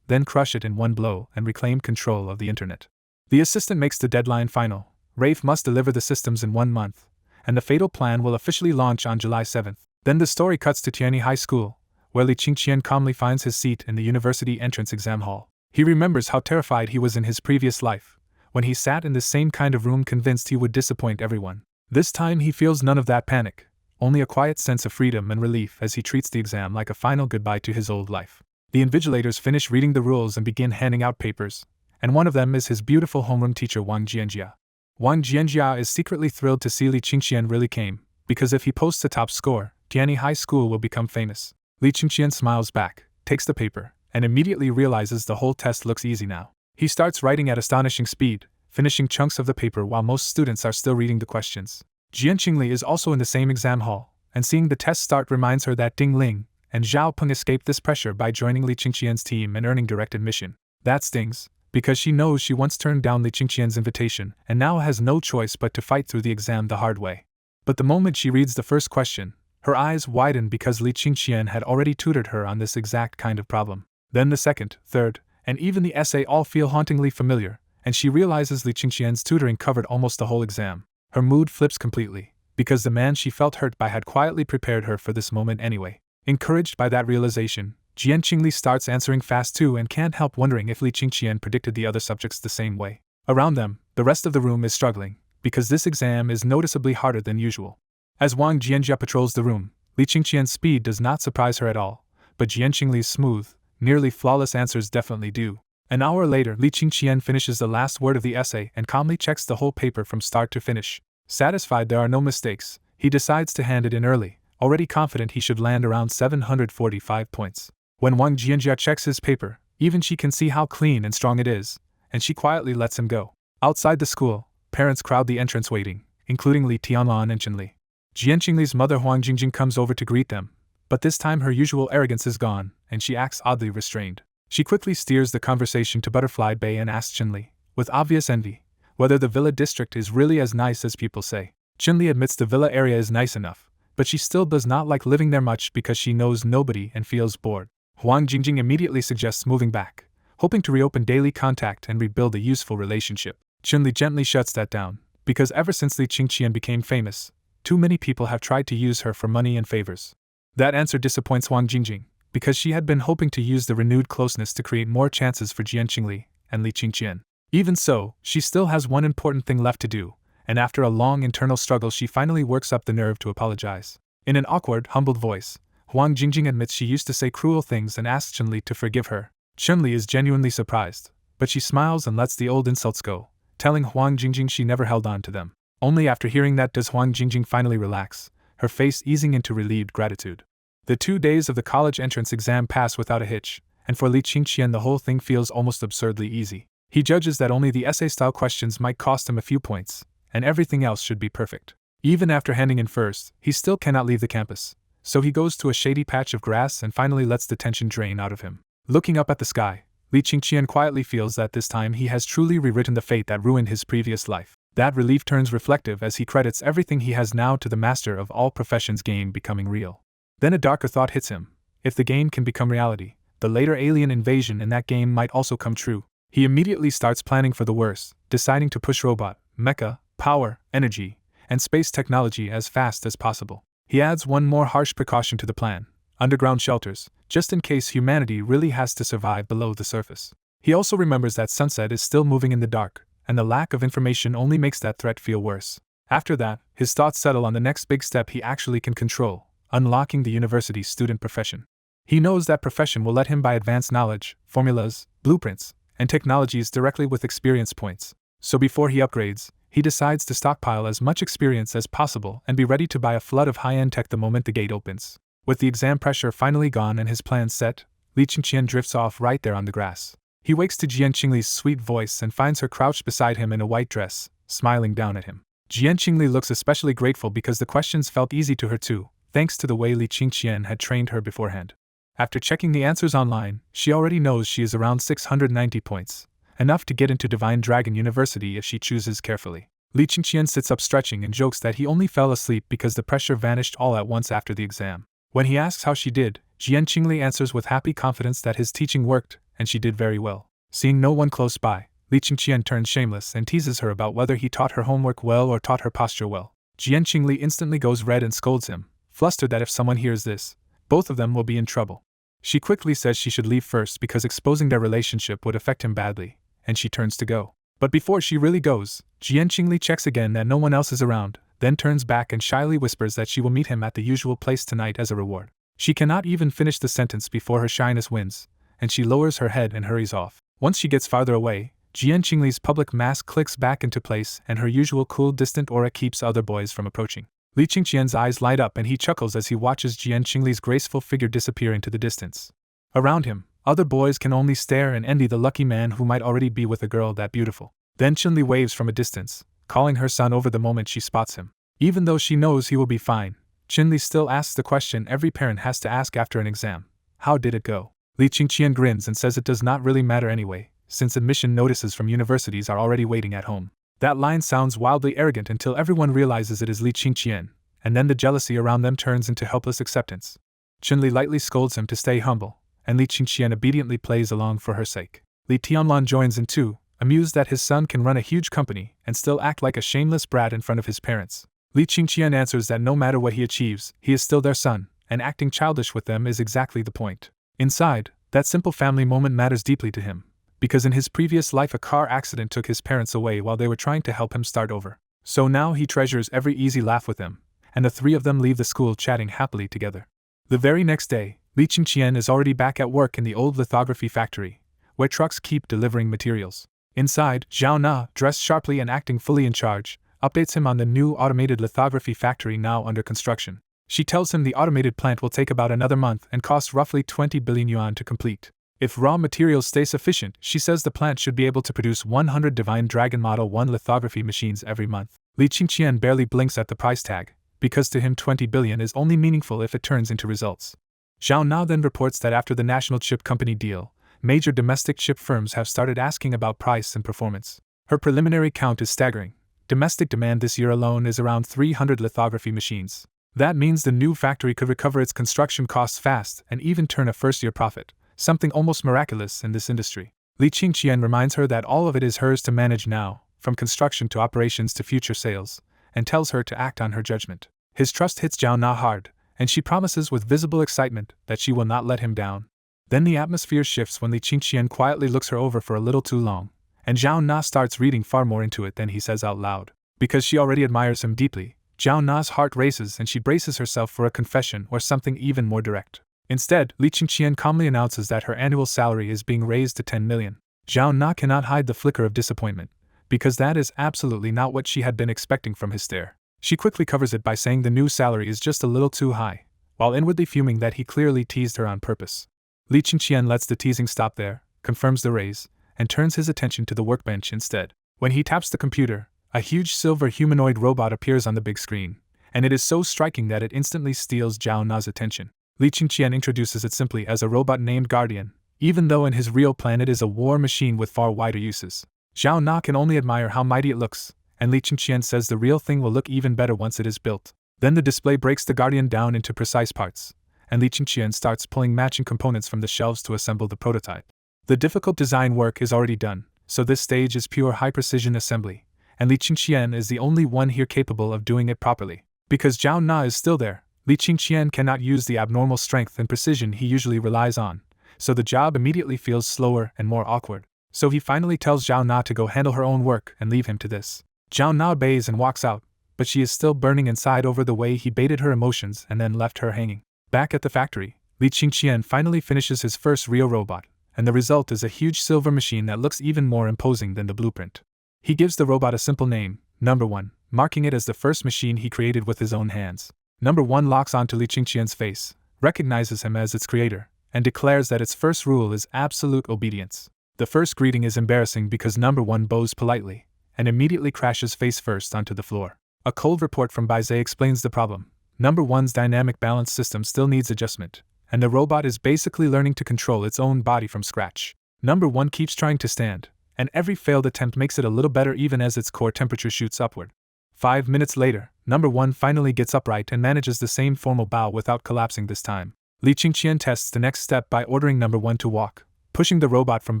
then crush it in one blow and reclaim control of the internet. The assistant makes the deadline final. Rafe must deliver the systems in 1 month, and the fatal plan will officially launch on July 7th. Then the story cuts to Tianyi High School, where Li Qingqian calmly finds his seat in the university entrance exam hall. He remembers how terrified he was in his previous life, when he sat in the same kind of room convinced he would disappoint everyone. This time he feels none of that panic, only a quiet sense of freedom and relief as he treats the exam like a final goodbye to his old life. The invigilators finish reading the rules and begin handing out papers, and one of them is his beautiful homeroom teacher Wang Jianjia. Wang Jianjia is secretly thrilled to see Li Qingqian really came, because if he posts a top score, Tianyi High School will become famous. Li Qingqian smiles back, takes the paper, and immediately realizes the whole test looks easy now. He starts writing at astonishing speed, finishing chunks of the paper while most students are still reading the questions. Jian Qingli is also in the same exam hall, and seeing the test start reminds her that Ding Ling and Zhao Peng escaped this pressure by joining Li Qingqian's team and earning direct admission. That stings, because she knows she once turned down Li Qingqian's invitation and now has no choice but to fight through the exam the hard way. But the moment she reads the first question, her eyes widen because Li Qingqian had already tutored her on this exact kind of problem. Then the second, third, and even the essay all feel hauntingly familiar, and she realizes Li Qingqian's tutoring covered almost the whole exam. Her mood flips completely, because the man she felt hurt by had quietly prepared her for this moment anyway. Encouraged by that realization, Jian Qingli starts answering fast too and can't help wondering if Li Qingqian predicted the other subjects the same way. Around them, the rest of the room is struggling, because this exam is noticeably harder than usual. As Wang Jianjia patrols the room, Li Qingqian's speed does not surprise her at all, but Jian Qingli's smooth, nearly flawless answers definitely do. An hour later, Li Qingqian finishes the last word of the essay and calmly checks the whole paper from start to finish. Satisfied there are no mistakes, he decides to hand it in early, already confident he should land around 745 points. When Wang Jianjia checks his paper, even she can see how clean and strong it is, and she quietly lets him go. Outside the school, parents crowd the entrance waiting, including Li Tianlan and Chen Li. Jian Qingli's mother Huang Jingjing comes over to greet them, but this time her usual arrogance is gone, and she acts oddly restrained. She quickly steers the conversation to Butterfly Bay and asks Chen Li, with obvious envy, whether the villa district is really as nice as people say. Chen Li admits the villa area is nice enough, but she still does not like living there much because she knows nobody and feels bored. Huang Jingjing immediately suggests moving back, hoping to reopen daily contact and rebuild a useful relationship. Chen Li gently shuts that down, because ever since Li Qingqian became famous, too many people have tried to use her for money and favors. That answer disappoints Huang Jingjing, because she had been hoping to use the renewed closeness to create more chances for Jian Qingli and Li Qingqian. Even so, she still has one important thing left to do, and after a long internal struggle she finally works up the nerve to apologize. In an awkward, humbled voice, Huang Jingjing admits she used to say cruel things and asks Chen Li to forgive her. Chen Li is genuinely surprised, but she smiles and lets the old insults go, telling Huang Jingjing she never held on to them. Only after hearing that does Huang Jingjing finally relax, her face easing into relieved gratitude. The 2 days of the college entrance exam pass without a hitch, and for Li Qingqian the whole thing feels almost absurdly easy. He judges that only the essay-style questions might cost him a few points, and everything else should be perfect. Even after handing in first, he still cannot leave the campus, so he goes to a shady patch of grass and finally lets the tension drain out of him. Looking up at the sky, Li Qingqian quietly feels that this time he has truly rewritten the fate that ruined his previous life. That relief turns reflective as he credits everything he has now to the master of all professions game becoming real. Then a darker thought hits him. If the game can become reality, the later alien invasion in that game might also come true. He immediately starts planning for the worst, deciding to push robot, mecha, power, energy, and space technology as fast as possible. He adds one more harsh precaution to the plan: underground shelters, just in case humanity really has to survive below the surface. He also remembers that Sunset is still moving in the dark, and the lack of information only makes that threat feel worse. After that, his thoughts settle on the next big step he actually can control: unlocking the university student profession. He knows that profession will let him buy advanced knowledge, formulas, blueprints, and technologies directly with experience points. So before he upgrades, he decides to stockpile as much experience as possible and be ready to buy a flood of high-end tech the moment the gate opens. With the exam pressure finally gone and his plans set, Li Qingqian drifts off right there on the grass. He wakes to Jian Qingli's sweet voice and finds her crouched beside him in a white dress, smiling down at him. Jian Qingli looks especially grateful because the questions felt easy to her too, thanks to the way Li Qingqian had trained her beforehand. After checking the answers online, she already knows she is around 690 points, enough to get into Divine Dragon University if she chooses carefully. Li Qingqian sits up stretching and jokes that he only fell asleep because the pressure vanished all at once after the exam. When he asks how she did, Jian Qingli answers with happy confidence that his teaching worked, and she did very well. Seeing no one close by, Li Qingqian turns shameless and teases her about whether he taught her homework well or taught her posture well. Jian Qingli instantly goes red and scolds him, flustered that if someone hears this, both of them will be in trouble. She quickly says she should leave first because exposing their relationship would affect him badly, and she turns to go. But before she really goes, Jian Qingli checks again that no one else is around, then turns back and shyly whispers that she will meet him at the usual place tonight as a reward. She cannot even finish the sentence before her shyness wins, and she lowers her head and hurries off. Once she gets farther away, Jian Qingli's public mask clicks back into place and her usual cool distant aura keeps other boys from approaching. Li Qingqian's eyes light up and he chuckles as he watches Jian Qingli's graceful figure disappear into the distance. Around him, other boys can only stare and envy the lucky man who might already be with a girl that beautiful. Then Chunli waves from a distance, calling her son over the moment she spots him. Even though she knows he will be fine, Chunli still asks the question every parent has to ask after an exam: how did it go? Li Qingqian grins and says it does not really matter anyway, since admission notices from universities are already waiting at home. That line sounds wildly arrogant until everyone realizes it is Li Qingqian, and then the jealousy around them turns into helpless acceptance. Chunli lightly scolds him to stay humble, and Li Qingqian obediently plays along for her sake. Li Tianlan joins in too, amused that his son can run a huge company and still act like a shameless brat in front of his parents. Li Qingqian answers that no matter what he achieves, he is still their son, and acting childish with them is exactly the point. Inside, that simple family moment matters deeply to him, because in his previous life a car accident took his parents away while they were trying to help him start over. So now he treasures every easy laugh with them, and the three of them leave the school chatting happily together. The very next day, Li Qingqian is already back at work in the old lithography factory, where trucks keep delivering materials. Inside, Zhao Na, dressed sharply and acting fully in charge, updates him on the new automated lithography factory now under construction. She tells him the automated plant will take about another month and cost roughly 20 billion yuan to complete. If raw materials stay sufficient, she says the plant should be able to produce 100 Divine Dragon Model 1 lithography machines every month. Li Qingqian barely blinks at the price tag, because to him 20 billion is only meaningful if it turns into results. Zhao Na then reports that after the National Chip Company deal, major domestic chip firms have started asking about price and performance. Her preliminary count is staggering. Domestic demand this year alone is around 300 lithography machines. That means the new factory could recover its construction costs fast and even turn a first-year profit, something almost miraculous in this industry. Li Qingqian reminds her that all of it is hers to manage now, from construction to operations to future sales, and tells her to act on her judgment. His trust hits Zhao Na hard, and she promises with visible excitement that she will not let him down. Then the atmosphere shifts when Li Qingqian quietly looks her over for a little too long, and Zhao Na starts reading far more into it than he says out loud. Because she already admires him deeply, Zhao Na's heart races and she braces herself for a confession or something even more direct. Instead, Li Qingqian calmly announces that her annual salary is being raised to 10 million. Zhao Na cannot hide the flicker of disappointment, because that is absolutely not what she had been expecting from his stare. She quickly covers it by saying the new salary is just a little too high, while inwardly fuming that he clearly teased her on purpose. Li Qingqian lets the teasing stop there, confirms the raise, and turns his attention to the workbench instead. When he taps the computer, a huge silver humanoid robot appears on the big screen, and it is so striking that it instantly steals Zhao Na's attention. Li Qingqian introduces it simply as a robot named Guardian, even though in his real plan it is a war machine with far wider uses. Zhao Na can only admire how mighty it looks, and Li Qingqian says the real thing will look even better once it is built. Then the display breaks the Guardian down into precise parts, and Li Qingqian starts pulling matching components from the shelves to assemble the prototype. The difficult design work is already done, so this stage is pure high-precision assembly, and Li Qingqian is the only one here capable of doing it properly. Because Zhao Na is still there, Li Qingqian cannot use the abnormal strength and precision he usually relies on, so the job immediately feels slower and more awkward. So he finally tells Zhao Na to go handle her own work and leave him to this. Zhao Na obeys and walks out, but she is still burning inside over the way he baited her emotions and then left her hanging. Back at the factory, Li Qingqian finally finishes his first real robot, and the result is a huge silver machine that looks even more imposing than the blueprint. He gives the robot a simple name, Number 1, marking it as the first machine he created with his own hands. Number 1 locks onto Li Qingqian's face, recognizes him as its creator, and declares that its first rule is absolute obedience. The first greeting is embarrassing because Number 1 bows politely, and immediately crashes face first onto the floor. A cold report from Baize explains the problem. Number 1's dynamic balance system still needs adjustment, and the robot is basically learning to control its own body from scratch. Number 1 keeps trying to stand, and every failed attempt makes it a little better even as its core temperature shoots upward. 5 minutes later, Number 1 finally gets upright and manages the same formal bow without collapsing this time. Li Qingqian tests the next step by ordering Number 1 to walk, pushing the robot from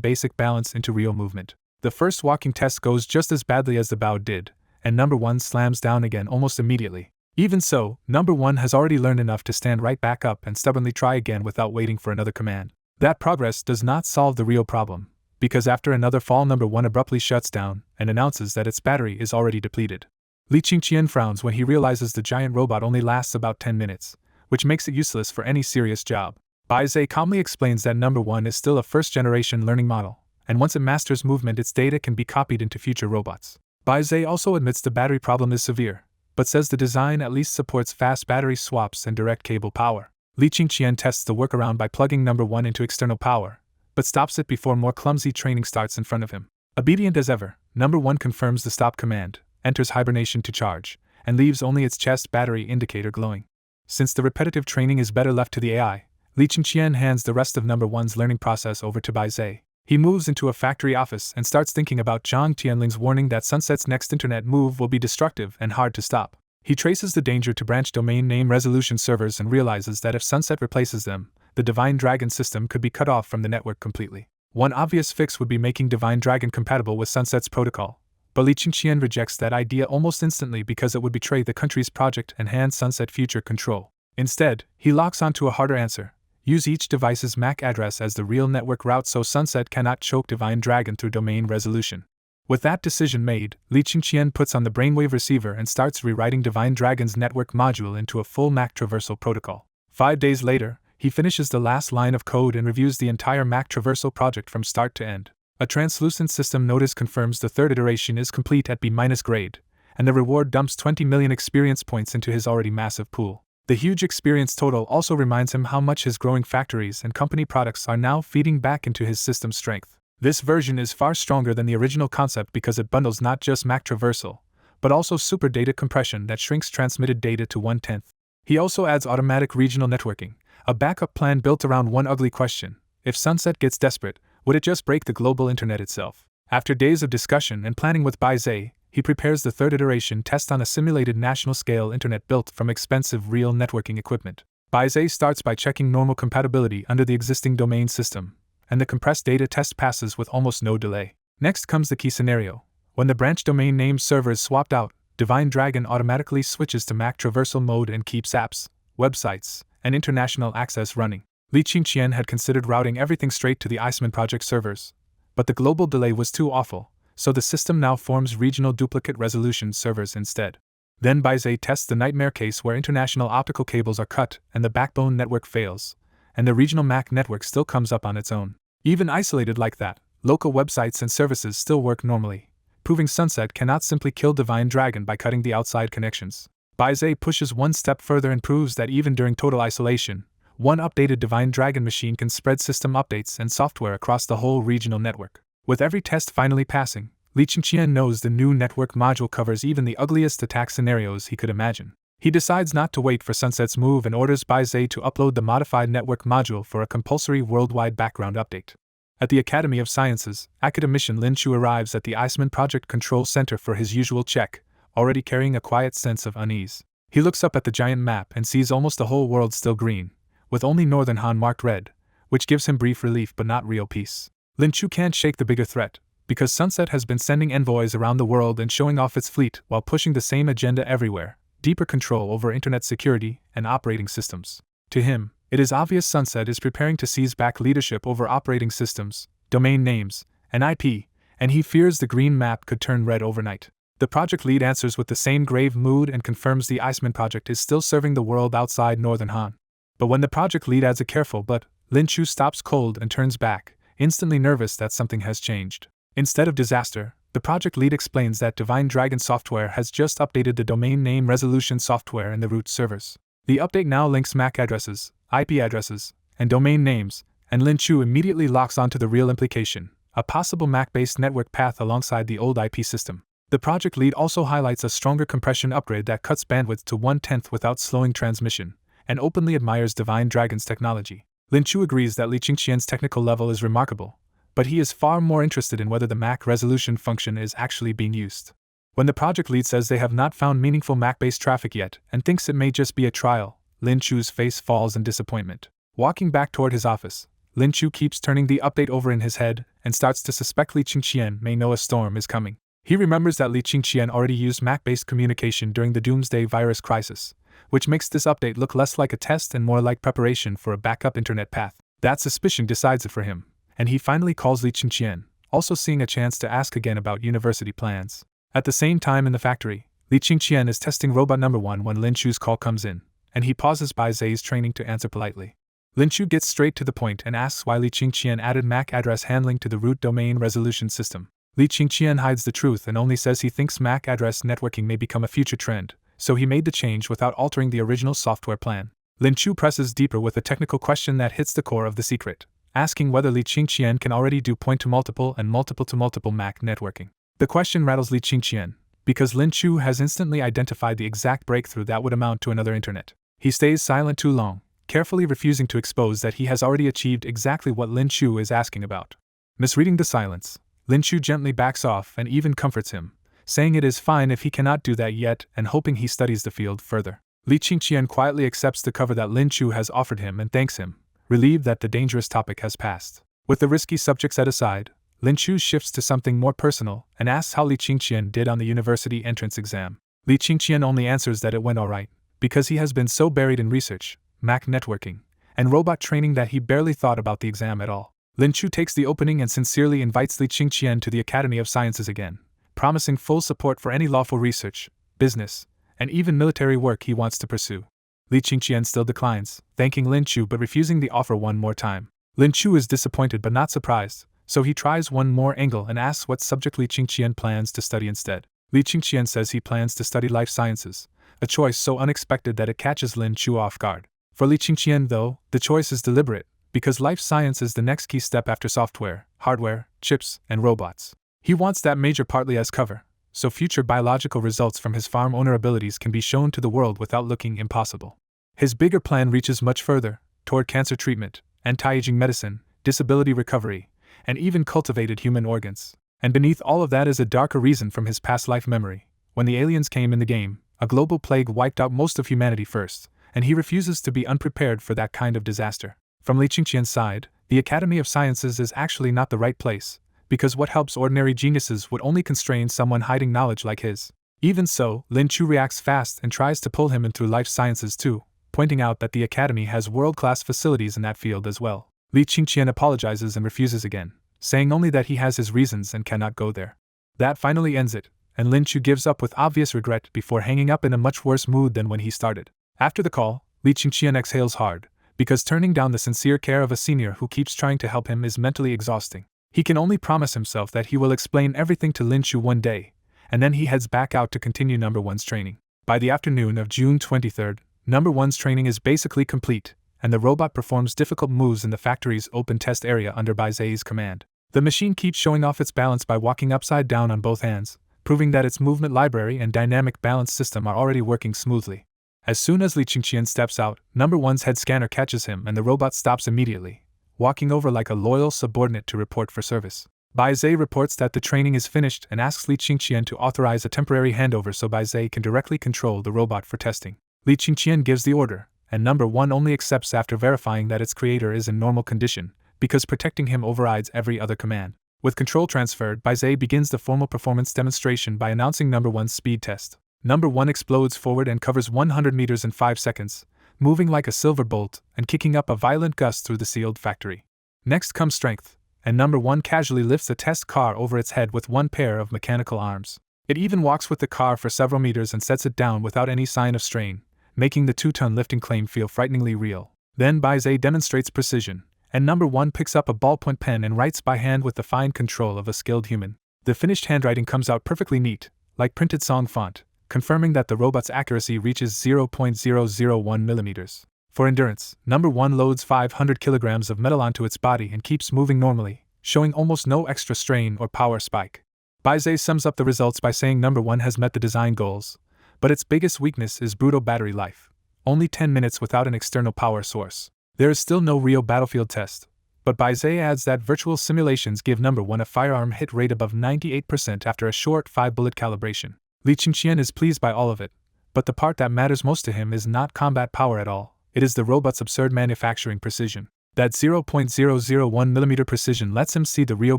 basic balance into real movement. The first walking test goes just as badly as the bow did, and Number 1 slams down again almost immediately. Even so, Number 1 has already learned enough to stand right back up and stubbornly try again without waiting for another command. That progress does not solve the real problem, because after another fall Number 1 abruptly shuts down and announces that its battery is already depleted. Li Qingqian frowns when he realizes the giant robot only lasts about 10 minutes, which makes it useless for any serious job. Baize calmly explains that Number 1 is still a first-generation learning model, and once it masters movement its data can be copied into future robots. Baize also admits the battery problem is severe, but says the design at least supports fast battery swaps and direct cable power. Li Qingqian tests the workaround by plugging Number 1 into external power, but stops it before more clumsy training starts in front of him. Obedient as ever, Number 1 confirms the stop command, enters hibernation to charge, and leaves only its chest battery indicator glowing. Since the repetitive training is better left to the AI, Li Qingqian hands the rest of Number 1's learning process over to Baize. He moves into a factory office and starts thinking about Zhang Tianling's warning that Sunset's next internet move will be destructive and hard to stop. He traces the danger to branch domain name resolution servers and realizes that if Sunset replaces them, the Divine Dragon system could be cut off from the network completely. One obvious fix would be making Divine Dragon compatible with Sunset's protocol, but Li Qingqian rejects that idea almost instantly because it would betray the country's project and hand Sunset future control. Instead, he locks onto a harder answer. Use each device's MAC address as the real network route so Sunset cannot choke Divine Dragon through domain resolution. With that decision made, Li Qingqian puts on the brainwave receiver and starts rewriting Divine Dragon's network module into a full MAC traversal protocol. 5 days later, he finishes the last line of code and reviews the entire MAC traversal project from start to end. A translucent system notice confirms the third iteration is complete at B- grade, and the reward dumps 20 million experience points into his already massive pool. The huge experience total also reminds him how much his growing factories and company products are now feeding back into his system's strength. This version is far stronger than the original concept because it bundles not just MAC traversal, but also super data compression that shrinks transmitted data to 1/10. He also adds automatic regional networking, a backup plan built around one ugly question: if Sunset gets desperate, would it just break the global internet itself? After days of discussion and planning with Baize, he prepares the third iteration test on a simulated national-scale internet built from expensive real networking equipment. Baize starts by checking normal compatibility under the existing domain system, and the compressed data test passes with almost no delay. Next comes the key scenario. When the branch domain name server is swapped out, Divine Dragon automatically switches to MAC traversal mode and keeps apps, websites, and international access running. Li Qingqian had considered routing everything straight to the Iceman project servers, but the global delay was too awful, so the system now forms regional duplicate resolution servers instead. Then Baize tests the nightmare case where international optical cables are cut and the backbone network fails, and the regional MAC network still comes up on its own. Even isolated like that, local websites and services still work normally, proving Sunset cannot simply kill Divine Dragon by cutting the outside connections. Baize pushes one step further and proves that even during total isolation, one updated Divine Dragon machine can spread system updates and software across the whole regional network. With every test finally passing, Li Qingqian knows the new network module covers even the ugliest attack scenarios he could imagine. He decides not to wait for Sunset's move and orders Baize to upload the modified network module for a compulsory worldwide background update. At the Academy of Sciences, academician Lin Chu arrives at the Iceman Project Control Center for his usual check, already carrying a quiet sense of unease. He looks up at the giant map and sees almost the whole world still green, with only Northern Han marked red, which gives him brief relief but not real peace. Lin Chu can't shake the bigger threat, because Sunset has been sending envoys around the world and showing off its fleet while pushing the same agenda everywhere: deeper control over internet security and operating systems. To him, it is obvious Sunset is preparing to seize back leadership over operating systems, domain names, and IP, and he fears the green map could turn red overnight. The project lead answers with the same grave mood and confirms the Iceman project is still serving the world outside Northern Han. But when the project lead adds a careful but, Lin Chu stops cold and turns back, instantly nervous that something has changed. Instead of disaster, the project lead explains that Divine Dragon software has just updated the domain name resolution software in the root servers. The update now links MAC addresses, IP addresses, and domain names, and Lin Chu immediately locks onto the real implication: a possible MAC-based network path alongside the old IP system. The project lead also highlights a stronger compression upgrade that cuts bandwidth to 1/10 without slowing transmission, and openly admires Divine Dragon's technology. Lin Chu agrees that Li Qingqian's technical level is remarkable, but he is far more interested in whether the MAC resolution function is actually being used. When the project lead says they have not found meaningful MAC-based traffic yet and thinks it may just be a trial, Lin Chu's face falls in disappointment. Walking back toward his office, Lin Chu keeps turning the update over in his head and starts to suspect Li Qingqian may know a storm is coming. He remembers that Li Qingqian already used MAC-based communication during the Doomsday Virus crisis, which makes this update look less like a test and more like preparation for a backup internet path. That suspicion decides it for him, and he finally calls Li Qingqian, also seeing a chance to ask again about university plans. At the same time in the factory, Li Qingqian is testing robot number 1 when Lin Chu's call comes in, and he pauses by Zay's training to answer politely. Lin Chu gets straight to the point and asks why Li Qingqian added MAC address handling to the root domain resolution system. Li Qingqian hides the truth and only says he thinks MAC address networking may become a future trend, so he made the change without altering the original software plan. Lin Chu presses deeper with a technical question that hits the core of the secret, asking whether Li Qingqian can already do point-to-multiple and multiple-to-multiple MAC networking. The question rattles Li Qingqian, because Lin Chu has instantly identified the exact breakthrough that would amount to another internet. He stays silent too long, carefully refusing to expose that he has already achieved exactly what Lin Chu is asking about. Misreading the silence, Lin Chu gently backs off and even comforts him, saying it is fine if he cannot do that yet and hoping he studies the field further. Li Qingqian quietly accepts the cover that Lin Chu has offered him and thanks him, relieved that the dangerous topic has passed. With the risky subject set aside, Lin Chu shifts to something more personal and asks how Li Qingqian did on the university entrance exam. Li Qingqian only answers that it went alright, because he has been so buried in research, MAC networking, and robot training that he barely thought about the exam at all. Lin Chu takes the opening and sincerely invites Li Qingqian to the Academy of Sciences again, promising full support for any lawful research, business, and even military work he wants to pursue. Li Qingqian still declines, thanking Lin Chu but refusing the offer one more time. Lin Chu is disappointed but not surprised, so he tries one more angle and asks what subject Li Qingqian plans to study instead. Li Qingqian says he plans to study life sciences, a choice so unexpected that it catches Lin Chu off guard. For Li Qingqian, though, the choice is deliberate, because life science is the next key step after software, hardware, chips, and robots. He wants that major partly as cover, so future biological results from his farm owner abilities can be shown to the world without looking impossible. His bigger plan reaches much further, toward cancer treatment, anti-aging medicine, disability recovery, and even cultivated human organs. And beneath all of that is a darker reason from his past life memory. When the aliens came in the game, a global plague wiped out most of humanity first, and he refuses to be unprepared for that kind of disaster. From Li Qingqian's side, the Academy of Sciences is actually not the right place, because what helps ordinary geniuses would only constrain someone hiding knowledge like his. Even so, Lin Chu reacts fast and tries to pull him in through life sciences too, pointing out that the Academy has world-class facilities in that field as well. Li Qingqian apologizes and refuses again, saying only that he has his reasons and cannot go there. That finally ends it, and Lin Chu gives up with obvious regret before hanging up in a much worse mood than when he started. After the call, Li Qingqian exhales hard, because turning down the sincere care of a senior who keeps trying to help him is mentally exhausting. He can only promise himself that he will explain everything to Lin Chu one day, and then he heads back out to continue number 1's training. By the afternoon of June 23rd, number 1's training is basically complete, and the robot performs difficult moves in the factory's open test area under Zai's command. The machine keeps showing off its balance by walking upside down on both hands, proving that its movement library and dynamic balance system are already working smoothly. As soon as Li Qingqian steps out, number 1's head scanner catches him and the robot stops immediately, walking over like a loyal subordinate to report for service. Bai Zhe reports that the training is finished and asks Li Qingqian to authorize a temporary handover so Bai Zhe can directly control the robot for testing. Li Qingqian gives the order, and number 1 only accepts after verifying that its creator is in normal condition, because protecting him overrides every other command. With control transferred, Bai Zhe begins the formal performance demonstration by announcing number 1's speed test. Number 1 explodes forward and covers 100 meters in 5 seconds, moving like a silver bolt and kicking up a violent gust through the sealed factory. Next comes strength, and number 1 casually lifts the test car over its head with one pair of mechanical arms. It even walks with the car for several meters and sets it down without any sign of strain, making the 2-ton lifting claim feel frighteningly real. Then Bai Zhe demonstrates precision, and number 1 picks up a ballpoint pen and writes by hand with the fine control of a skilled human. The finished handwriting comes out perfectly neat, like printed song font, confirming that the robot's accuracy reaches 0.001 millimeters. For endurance, number 1 loads 500 kilograms of metal onto its body and keeps moving normally, showing almost no extra strain or power spike. Bai Zhe sums up the results by saying number 1 has met the design goals, but its biggest weakness is brutal battery life. Only 10 minutes without an external power source. There is still no real battlefield test, but Bai Zhe adds that virtual simulations give number 1 a firearm hit rate above 98% after a short 5-bullet calibration. Li Qingqian is pleased by all of it, but the part that matters most to him is not combat power at all. It is the robot's absurd manufacturing precision. That 0.001mm precision lets him see the real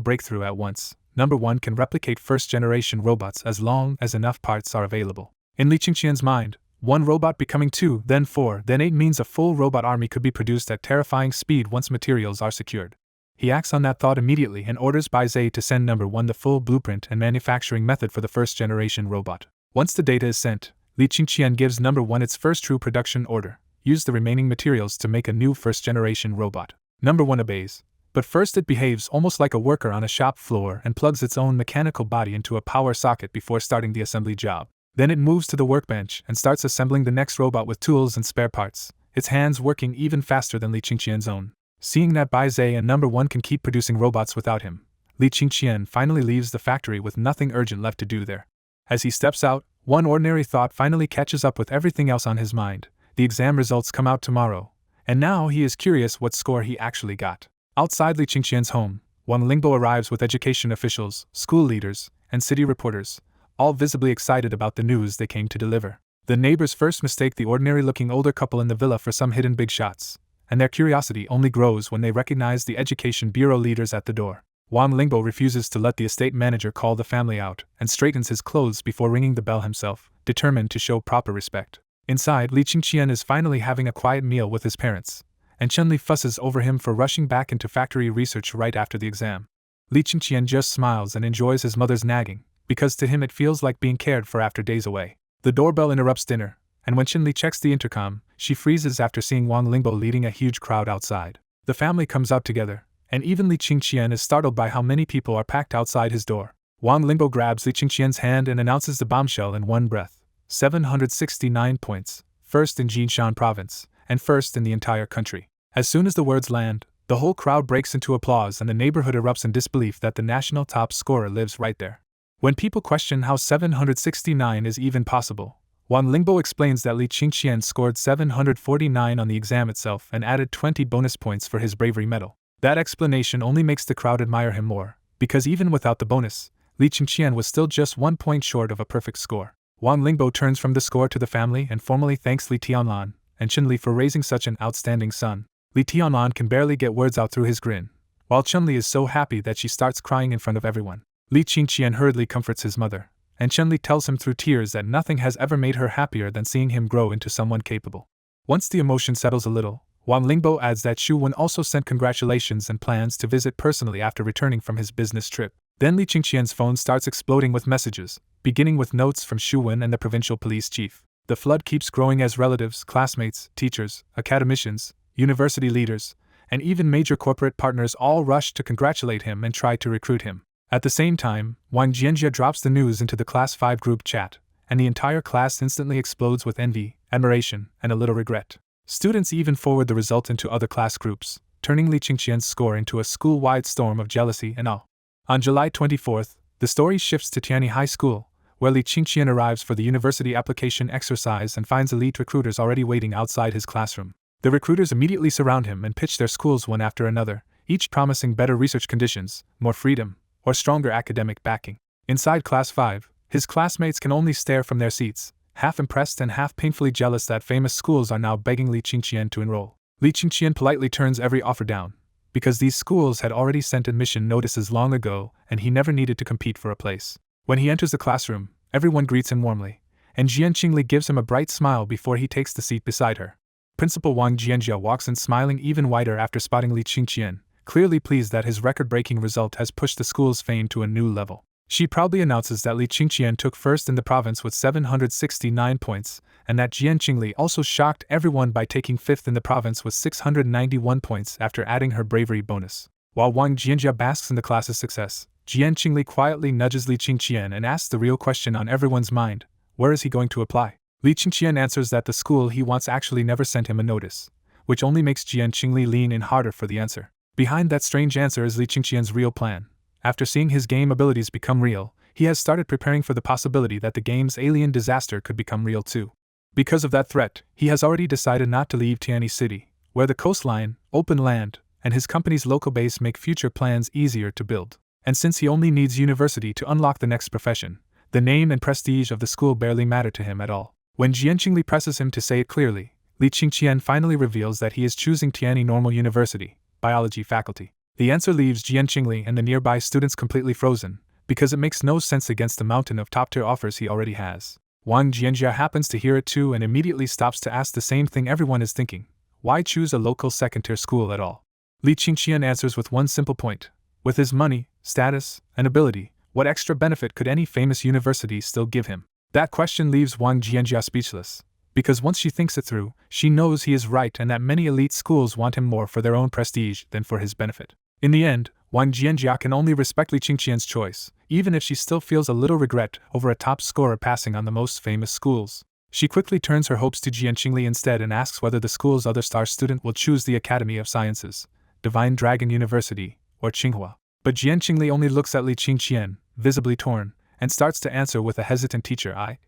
breakthrough at once. Number 1 can replicate first-generation robots as long as enough parts are available. In Li Qingqian's mind, 1 robot becoming 2, then 4, then 8 means a full robot army could be produced at terrifying speed once materials are secured. He acts on that thought immediately and orders Bai Zhe to send number 1 the full blueprint and manufacturing method for the first-generation robot. Once the data is sent, Li Qingqian gives number 1 its first true production order: use the remaining materials to make a new first-generation robot. Number 1 obeys, but first it behaves almost like a worker on a shop floor and plugs its own mechanical body into a power socket before starting the assembly job. Then it moves to the workbench and starts assembling the next robot with tools and spare parts, its hands working even faster than Li Qingqian's own. Seeing that Bai Zhe and number 1 can keep producing robots without him, Li Qingqian finally leaves the factory with nothing urgent left to do there. As he steps out, one ordinary thought finally catches up with everything else on his mind. The exam results come out tomorrow, and now he is curious what score he actually got. Outside Li Qingqian's home, Wang Lingbo arrives with education officials, school leaders, and city reporters, all visibly excited about the news they came to deliver. The neighbors first mistake the ordinary-looking older couple in the villa for some hidden big shots, and their curiosity only grows when they recognize the education bureau leaders at the door. Wang Lingbo refuses to let the estate manager call the family out and straightens his clothes before ringing the bell himself, determined to show proper respect. Inside, Li Qingqian is finally having a quiet meal with his parents, and Chun-Li fusses over him for rushing back into factory research right after the exam. Li Qingqian just smiles and enjoys his mother's nagging, because to him it feels like being cared for after days away. The doorbell interrupts dinner, and when Chun-Li checks the intercom, she freezes after seeing Wang Lingbo leading a huge crowd outside. The family comes out together, and even Li Qingqian is startled by how many people are packed outside his door. Wang Lingbo grabs Li Qingqian's hand and announces the bombshell in one breath: 769 points, first in Jinshan province, and first in the entire country. As soon as the words land, the whole crowd breaks into applause and the neighborhood erupts in disbelief that the national top scorer lives right there. When people question how 769 is even possible, Wang Lingbo explains that Li Qingqian scored 749 on the exam itself and added 20 bonus points for his bravery medal. That explanation only makes the crowd admire him more, because even without the bonus, Li Qingqian was still just 1 point short of a perfect score. Wang Lingbo turns from the score to the family and formally thanks Li Tianlan and Chun-Li for raising such an outstanding son. Li Tianlan can barely get words out through his grin, while Chun-Li is so happy that she starts crying in front of everyone. Li Qingqian hurriedly comforts his mother, and Chun-Li tells him through tears that nothing has ever made her happier than seeing him grow into someone capable. Once the emotion settles a little, Wang Lingbo adds that Xu Wen also sent congratulations and plans to visit personally after returning from his business trip. Then Li Qingqian's phone starts exploding with messages, beginning with notes from Xu Wen and the provincial police chief. The flood keeps growing as relatives, classmates, teachers, academicians, university leaders, and even major corporate partners all rush to congratulate him and try to recruit him. At the same time, Wang Jianjia drops the news into the Class 5 group chat, and the entire class instantly explodes with envy, admiration, and a little regret. Students even forward the result into other class groups, turning Li Qingqian's score into a school-wide storm of jealousy and awe. On July 24th, the story shifts to Tianyi High School, where Li Qingqian arrives for the university application exercise and finds elite recruiters already waiting outside his classroom. The recruiters immediately surround him and pitch their schools one after another, each promising better research conditions, more freedom, or stronger academic backing. Inside Class 5, his classmates can only stare from their seats, half impressed and half painfully jealous that famous schools are now begging Li Qingqian to enroll. Li Qingqian politely turns every offer down, because these schools had already sent admission notices long ago and he never needed to compete for a place. When he enters the classroom, everyone greets him warmly, and Jian Qingli gives him a bright smile before he takes the seat beside her. Principal Wang Jianjia walks in smiling even wider after spotting Li Qingqian, clearly pleased that his record-breaking result has pushed the school's fame to a new level. She proudly announces that Li Qingqian took first in the province with 769 points, and that Jian Qingli also shocked everyone by taking fifth in the province with 691 points after adding her bravery bonus. While Wang Jianjia basks in the class's success, Jian Qingli quietly nudges Li Qingqian and asks the real question on everyone's mind: where is he going to apply? Li Qingqian answers that the school he wants actually never sent him a notice, which only makes Jian Qingli lean in harder for the answer. Behind that strange answer is Li Qingqian's real plan. After seeing his game abilities become real, he has started preparing for the possibility that the game's alien disaster could become real too. Because of that threat, he has already decided not to leave Tianyi City, where the coastline, open land, and his company's local base make future plans easier to build. And since he only needs university to unlock the next profession, the name and prestige of the school barely matter to him at all. When Jian Qingli presses him to say it clearly, Li Qingqian finally reveals that he is choosing Tianyi Normal University, biology faculty. The answer leaves Jian Qingli and the nearby students completely frozen, because it makes no sense against the mountain of top-tier offers he already has. Wang Jianjia happens to hear it too and immediately stops to ask the same thing everyone is thinking: why choose a local second-tier school at all? Li Qingqian answers with one simple point: with his money, status, and ability, what extra benefit could any famous university still give him? That question leaves Wang Jianjia speechless, because once she thinks it through, she knows he is right and that many elite schools want him more for their own prestige than for his benefit. In the end, Wang Jianjia can only respect Li Qingqian's choice, even if she still feels a little regret over a top scorer passing on the most famous schools. She quickly turns her hopes to Jian Qingli instead and asks whether the school's other star student will choose the Academy of Sciences, Divine Dragon University, or Tsinghua. But Jian Qingli only looks at Li Qingqian, visibly torn, and starts to answer with a hesitant teacher eye.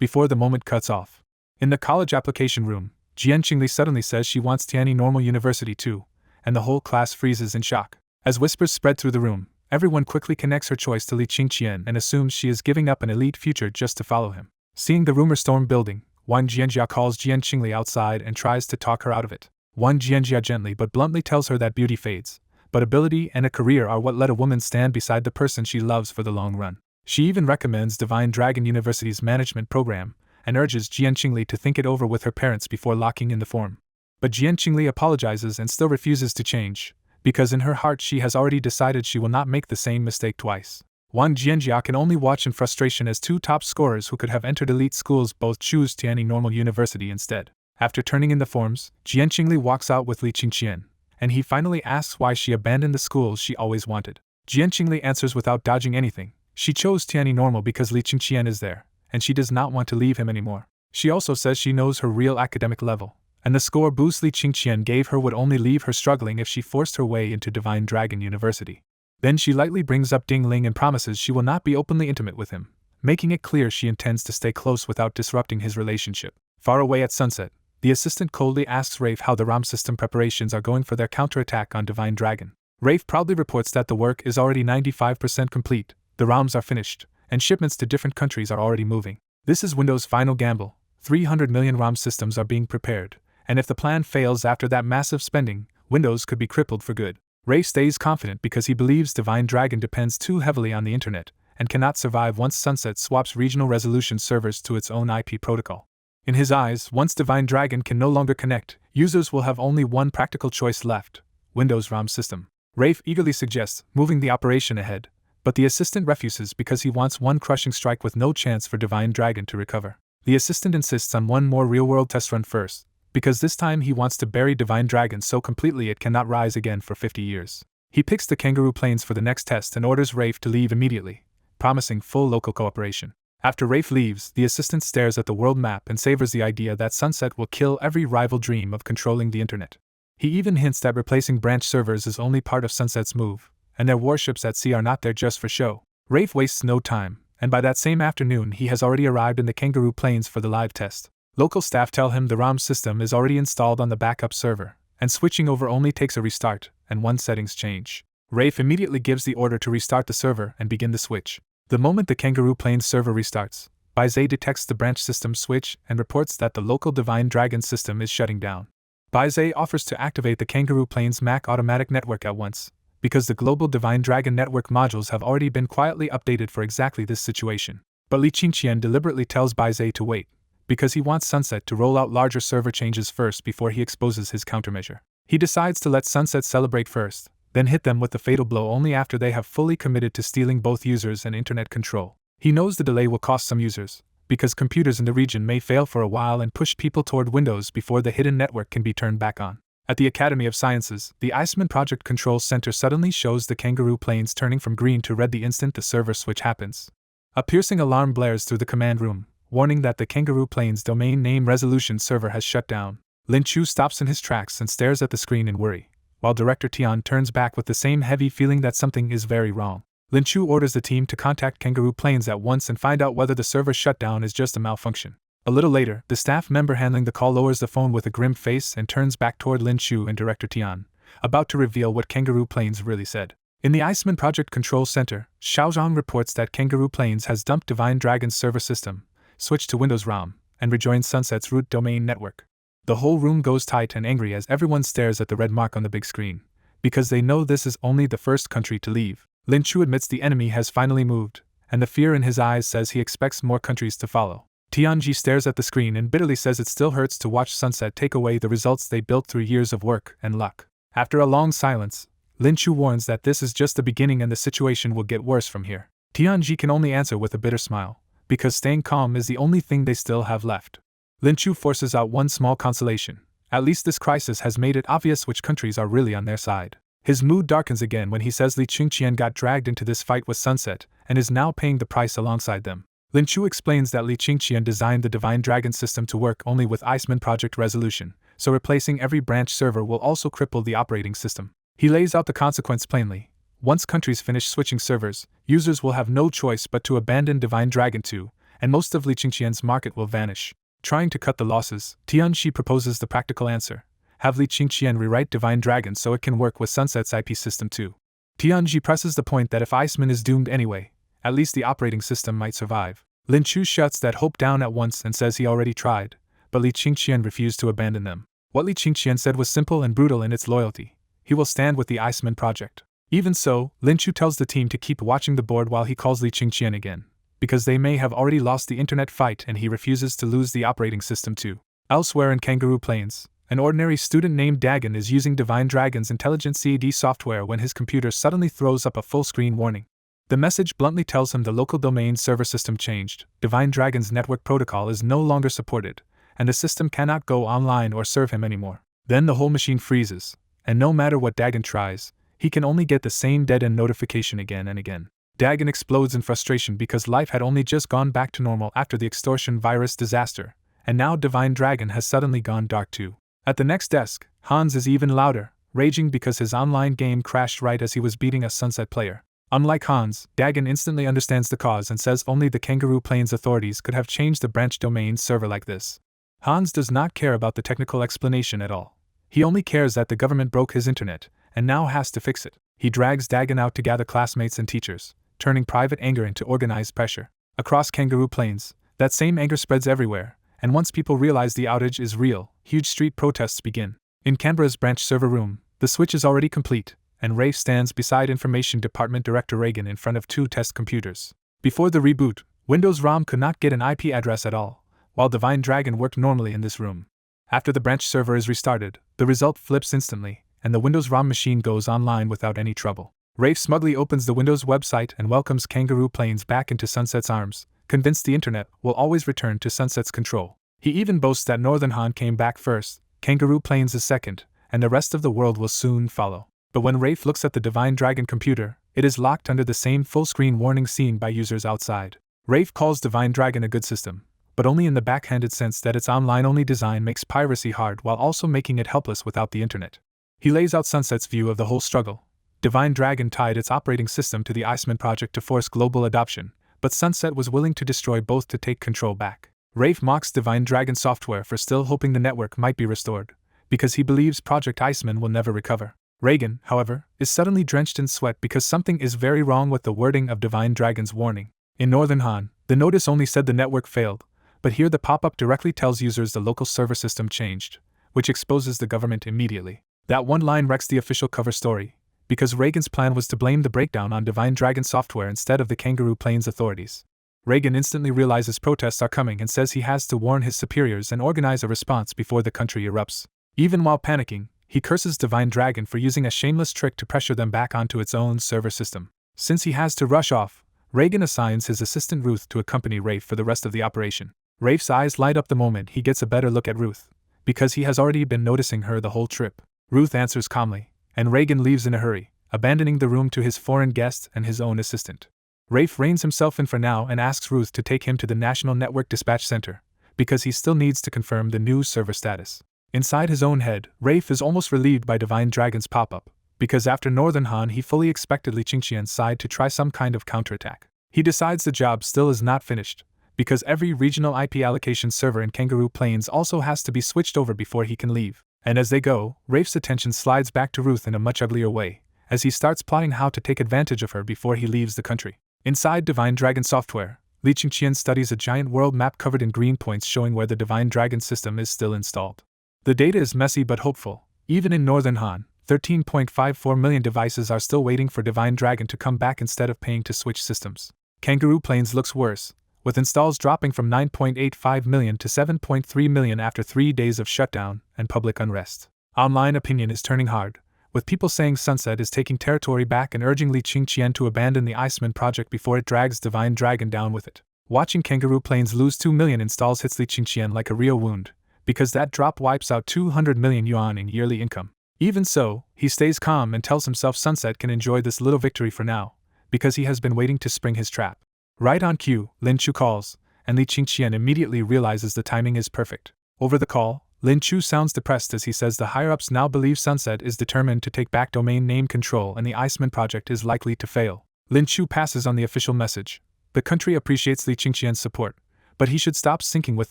Before the moment cuts off. In the college application room, Jian Qingli suddenly says she wants Tianyi Normal University too, and the whole class freezes in shock. As whispers spread through the room, everyone quickly connects her choice to Li Qingqian and assumes she is giving up an elite future just to follow him. Seeing the rumor storm building, Wang Jianjia calls Jian Qingli outside and tries to talk her out of it. Wang Jianjia gently but bluntly tells her that beauty fades, but ability and a career are what let a woman stand beside the person she loves for the long run. She even recommends Divine Dragon University's management program, and urges Jian Qingli to think it over with her parents before locking in the form. But Jian Qingli apologizes and still refuses to change, because in her heart she has already decided she will not make the same mistake twice. Wang Jianjia can only watch in frustration as two top scorers who could have entered elite schools both choose Tianyi Normal University instead. After turning in the forms, Jian Qingli walks out with Li Qingqian, and he finally asks why she abandoned the schools she always wanted. Jian Qingli answers without dodging anything: she chose Tianyi Normal because Li Qingqian is there, and she does not want to leave him anymore. She also says she knows her real academic level, and the score boost Li Qingqian gave her would only leave her struggling if she forced her way into Divine Dragon University. Then she lightly brings up Ding Ling and promises she will not be openly intimate with him, making it clear she intends to stay close without disrupting his relationship. Far away at sunset, the assistant coldly asks Rafe how the ROM system preparations are going for their counterattack on Divine Dragon. Rafe proudly reports that the work is already 95% complete, the ROMs are finished, and shipments to different countries are already moving. This is Windows' final gamble. 300 million ROM systems are being prepared, and if the plan fails after that massive spending, Windows could be crippled for good. Rafe stays confident because he believes Divine Dragon depends too heavily on the internet, and cannot survive once Sunset swaps regional resolution servers to its own IP protocol. In his eyes, once Divine Dragon can no longer connect, users will have only one practical choice left: Windows ROM system. Rafe eagerly suggests moving the operation ahead, but the assistant refuses because he wants one crushing strike with no chance for Divine Dragon to recover. The assistant insists on one more real-world test run first, because this time he wants to bury Divine Dragon so completely it cannot rise again for 50 years. He picks the Kangaroo Plains for the next test and orders Rafe to leave immediately, promising full local cooperation. After Rafe leaves, the assistant stares at the world map and savors the idea that Sunset will kill every rival dream of controlling the internet. He even hints that replacing branch servers is only part of Sunset's move, and their warships at sea are not there just for show. Rafe wastes no time, and by that same afternoon he has already arrived in the Kangaroo Plains for the live test. Local staff tell him the ROM system is already installed on the backup server, and switching over only takes a restart, and one settings change. Rafe immediately gives the order to restart the server and begin the switch. The moment the Kangaroo Plains server restarts, Baizé detects the branch system switch and reports that the local Divine Dragon system is shutting down. Baizé offers to activate the Kangaroo Plains MAC automatic network at once, because the global Divine Dragon network modules have already been quietly updated for exactly this situation. But Li Qingqian deliberately tells Baizé to wait, because he wants Sunset to roll out larger server changes first before he exposes his countermeasure. He decides to let Sunset celebrate first, then hit them with the fatal blow only after they have fully committed to stealing both users and internet control. He knows the delay will cost some users, because computers in the region may fail for a while and push people toward Windows before the hidden network can be turned back on. At the Academy of Sciences, the Iceman Project Control Center suddenly shows the Kangaroo Plains turning from green to red the instant the server switch happens. A piercing alarm blares through the command room, warning that the Kangaroo Plains domain name resolution server has shut down. Lin Chu stops in his tracks and stares at the screen in worry, while Director Tian turns back with the same heavy feeling that something is very wrong. Lin Chu orders the team to contact Kangaroo Plains at once and find out whether the server shutdown is just a malfunction. A little later, the staff member handling the call lowers the phone with a grim face and turns back toward Lin Chu and Director Tian, about to reveal what Kangaroo Plains really said. In the Iceman Project Control Center, Xiaozhang reports that Kangaroo Plains has dumped Divine Dragon's server system, switched to Windows ROM, and rejoined Sunset's root domain network. The whole room goes tight and angry as everyone stares at the red mark on the big screen, because they know this is only the first country to leave. Lin Chu admits the enemy has finally moved, and the fear in his eyes says he expects more countries to follow. Tianji stares at the screen and bitterly says it still hurts to watch Sunset take away the results they built through years of work and luck. After a long silence, Lin Chu warns that this is just the beginning and the situation will get worse from here. Tianji can only answer with a bitter smile, because staying calm is the only thing they still have left. Lin Chu forces out one small consolation. At least this crisis has made it obvious which countries are really on their side. His mood darkens again when he says Li Qingqian got dragged into this fight with Sunset and is now paying the price alongside them. Lin Chu explains that Li Qingqian designed the Divine Dragon system to work only with Iceman Project Resolution, so replacing every branch server will also cripple the operating system. He lays out the consequence plainly. Once countries finish switching servers, users will have no choice but to abandon Divine Dragon 2, and most of Li Qingqian's market will vanish. Trying to cut the losses, Tianxi proposes the practical answer. Have Li Qingqian rewrite Divine Dragon so it can work with Sunset's IP system too. Tianji presses the point that if Iceman is doomed anyway, at least the operating system might survive. Lin Chu shuts that hope down at once and says he already tried, but Li Qingqian refused to abandon them. What Li Qingqian said was simple and brutal in its loyalty. He will stand with the Iceman project. Even so, Lin Chu tells the team to keep watching the board while he calls Li Qingqian again, because they may have already lost the internet fight and he refuses to lose the operating system too. Elsewhere in Kangaroo Plains, an ordinary student named Dagon is using Divine Dragon's intelligent CAD software when his computer suddenly throws up a full-screen warning. The message bluntly tells him the local domain server system changed, Divine Dragon's network protocol is no longer supported, and the system cannot go online or serve him anymore. Then the whole machine freezes, and no matter what Dagon tries, he can only get the same dead-end notification again and again. Dagon explodes in frustration because life had only just gone back to normal after the extortion virus disaster, and now Divine Dragon has suddenly gone dark too. At the next desk, Hans is even louder, raging because his online game crashed right as he was beating a Sunset player. Unlike Hans, Dagon instantly understands the cause and says only the Kangaroo Plains authorities could have changed the branch domain server like this. Hans does not care about the technical explanation at all. He only cares that the government broke his internet, and now has to fix it. He drags Dagon out to gather classmates and teachers, turning private anger into organized pressure. Across Kangaroo Plains, that same anger spreads everywhere, and once people realize the outage is real, huge street protests begin. In Canberra's branch server room, the switch is already complete, and Rafe stands beside Information Department Director Reagan in front of 2 test computers. Before the reboot, Windows ROM could not get an IP address at all, while Divine Dragon worked normally in this room. After the branch server is restarted, the result flips instantly, and the Windows ROM machine goes online without any trouble. Rafe smugly opens the Windows website and welcomes Kangaroo Plains back into Sunset's arms, convinced the internet will always return to Sunset's control. He even boasts that Northern Han came back first, Kangaroo Plains is second, and the rest of the world will soon follow. But when Rafe looks at the Divine Dragon computer, it is locked under the same full-screen warning seen by users outside. Rafe calls Divine Dragon a good system, but only in the backhanded sense that its online-only design makes piracy hard while also making it helpless without the internet. He lays out Sunset's view of the whole struggle. Divine Dragon tied its operating system to the Iceman project to force global adoption, but Sunset was willing to destroy both to take control back. Rafe mocks Divine Dragon software for still hoping the network might be restored, because he believes Project Iceman will never recover. Reagan, however, is suddenly drenched in sweat because something is very wrong with the wording of Divine Dragon's warning. In Northern Han, the notice only said the network failed, but here the pop-up directly tells users the local server system changed, which exposes the government immediately. That one line wrecks the official cover story, because Reagan's plan was to blame the breakdown on Divine Dragon software instead of the Kangaroo Plains authorities. Reagan instantly realizes protests are coming and says he has to warn his superiors and organize a response before the country erupts. Even while panicking, he curses Divine Dragon for using a shameless trick to pressure them back onto its own server system. Since he has to rush off, Reagan assigns his assistant Ruth to accompany Rafe for the rest of the operation. Rafe's eyes light up the moment he gets a better look at Ruth, because he has already been noticing her the whole trip. Ruth answers calmly, and Reagan leaves in a hurry, abandoning the room to his foreign guest and his own assistant. Rafe reins himself in for now and asks Ruth to take him to the National Network Dispatch Center, because he still needs to confirm the new server status. Inside his own head, Rafe is almost relieved by Divine Dragon's pop-up, because after Northern Han he fully expected Li Qingqian's side to try some kind of counterattack. He decides the job still is not finished, because every regional IP allocation server in Kangaroo Plains also has to be switched over before he can leave. And as they go, Rafe's attention slides back to Ruth in a much uglier way, as he starts plotting how to take advantage of her before he leaves the country. Inside Divine Dragon software, Li Qingqian studies a giant world map covered in green points showing where the Divine Dragon system is still installed. The data is messy but hopeful. Even in Northern Han, 13.54 million devices are still waiting for Divine Dragon to come back instead of paying to switch systems. Kangaroo Plains looks worse, with installs dropping from 9.85 million to 7.3 million after 3 days of shutdown and public unrest. Online opinion is turning hard, with people saying Sunset is taking territory back and urging Li Qingqian to abandon the Iceman project before it drags Divine Dragon down with it. Watching Kangaroo Plains lose 2 million installs hits Li Qingqian like a real wound, because that drop wipes out 200 million yuan in yearly income. Even so, he stays calm and tells himself Sunset can enjoy this little victory for now, because he has been waiting to spring his trap. Right on cue, Lin Chu calls, and Li Qingqian immediately realizes the timing is perfect. Over the call, Lin Chu sounds depressed as he says the higher-ups now believe Sunset is determined to take back domain name control and the Iceman project is likely to fail. Lin Chu passes on the official message. The country appreciates Li Qingqian's support, but he should stop syncing with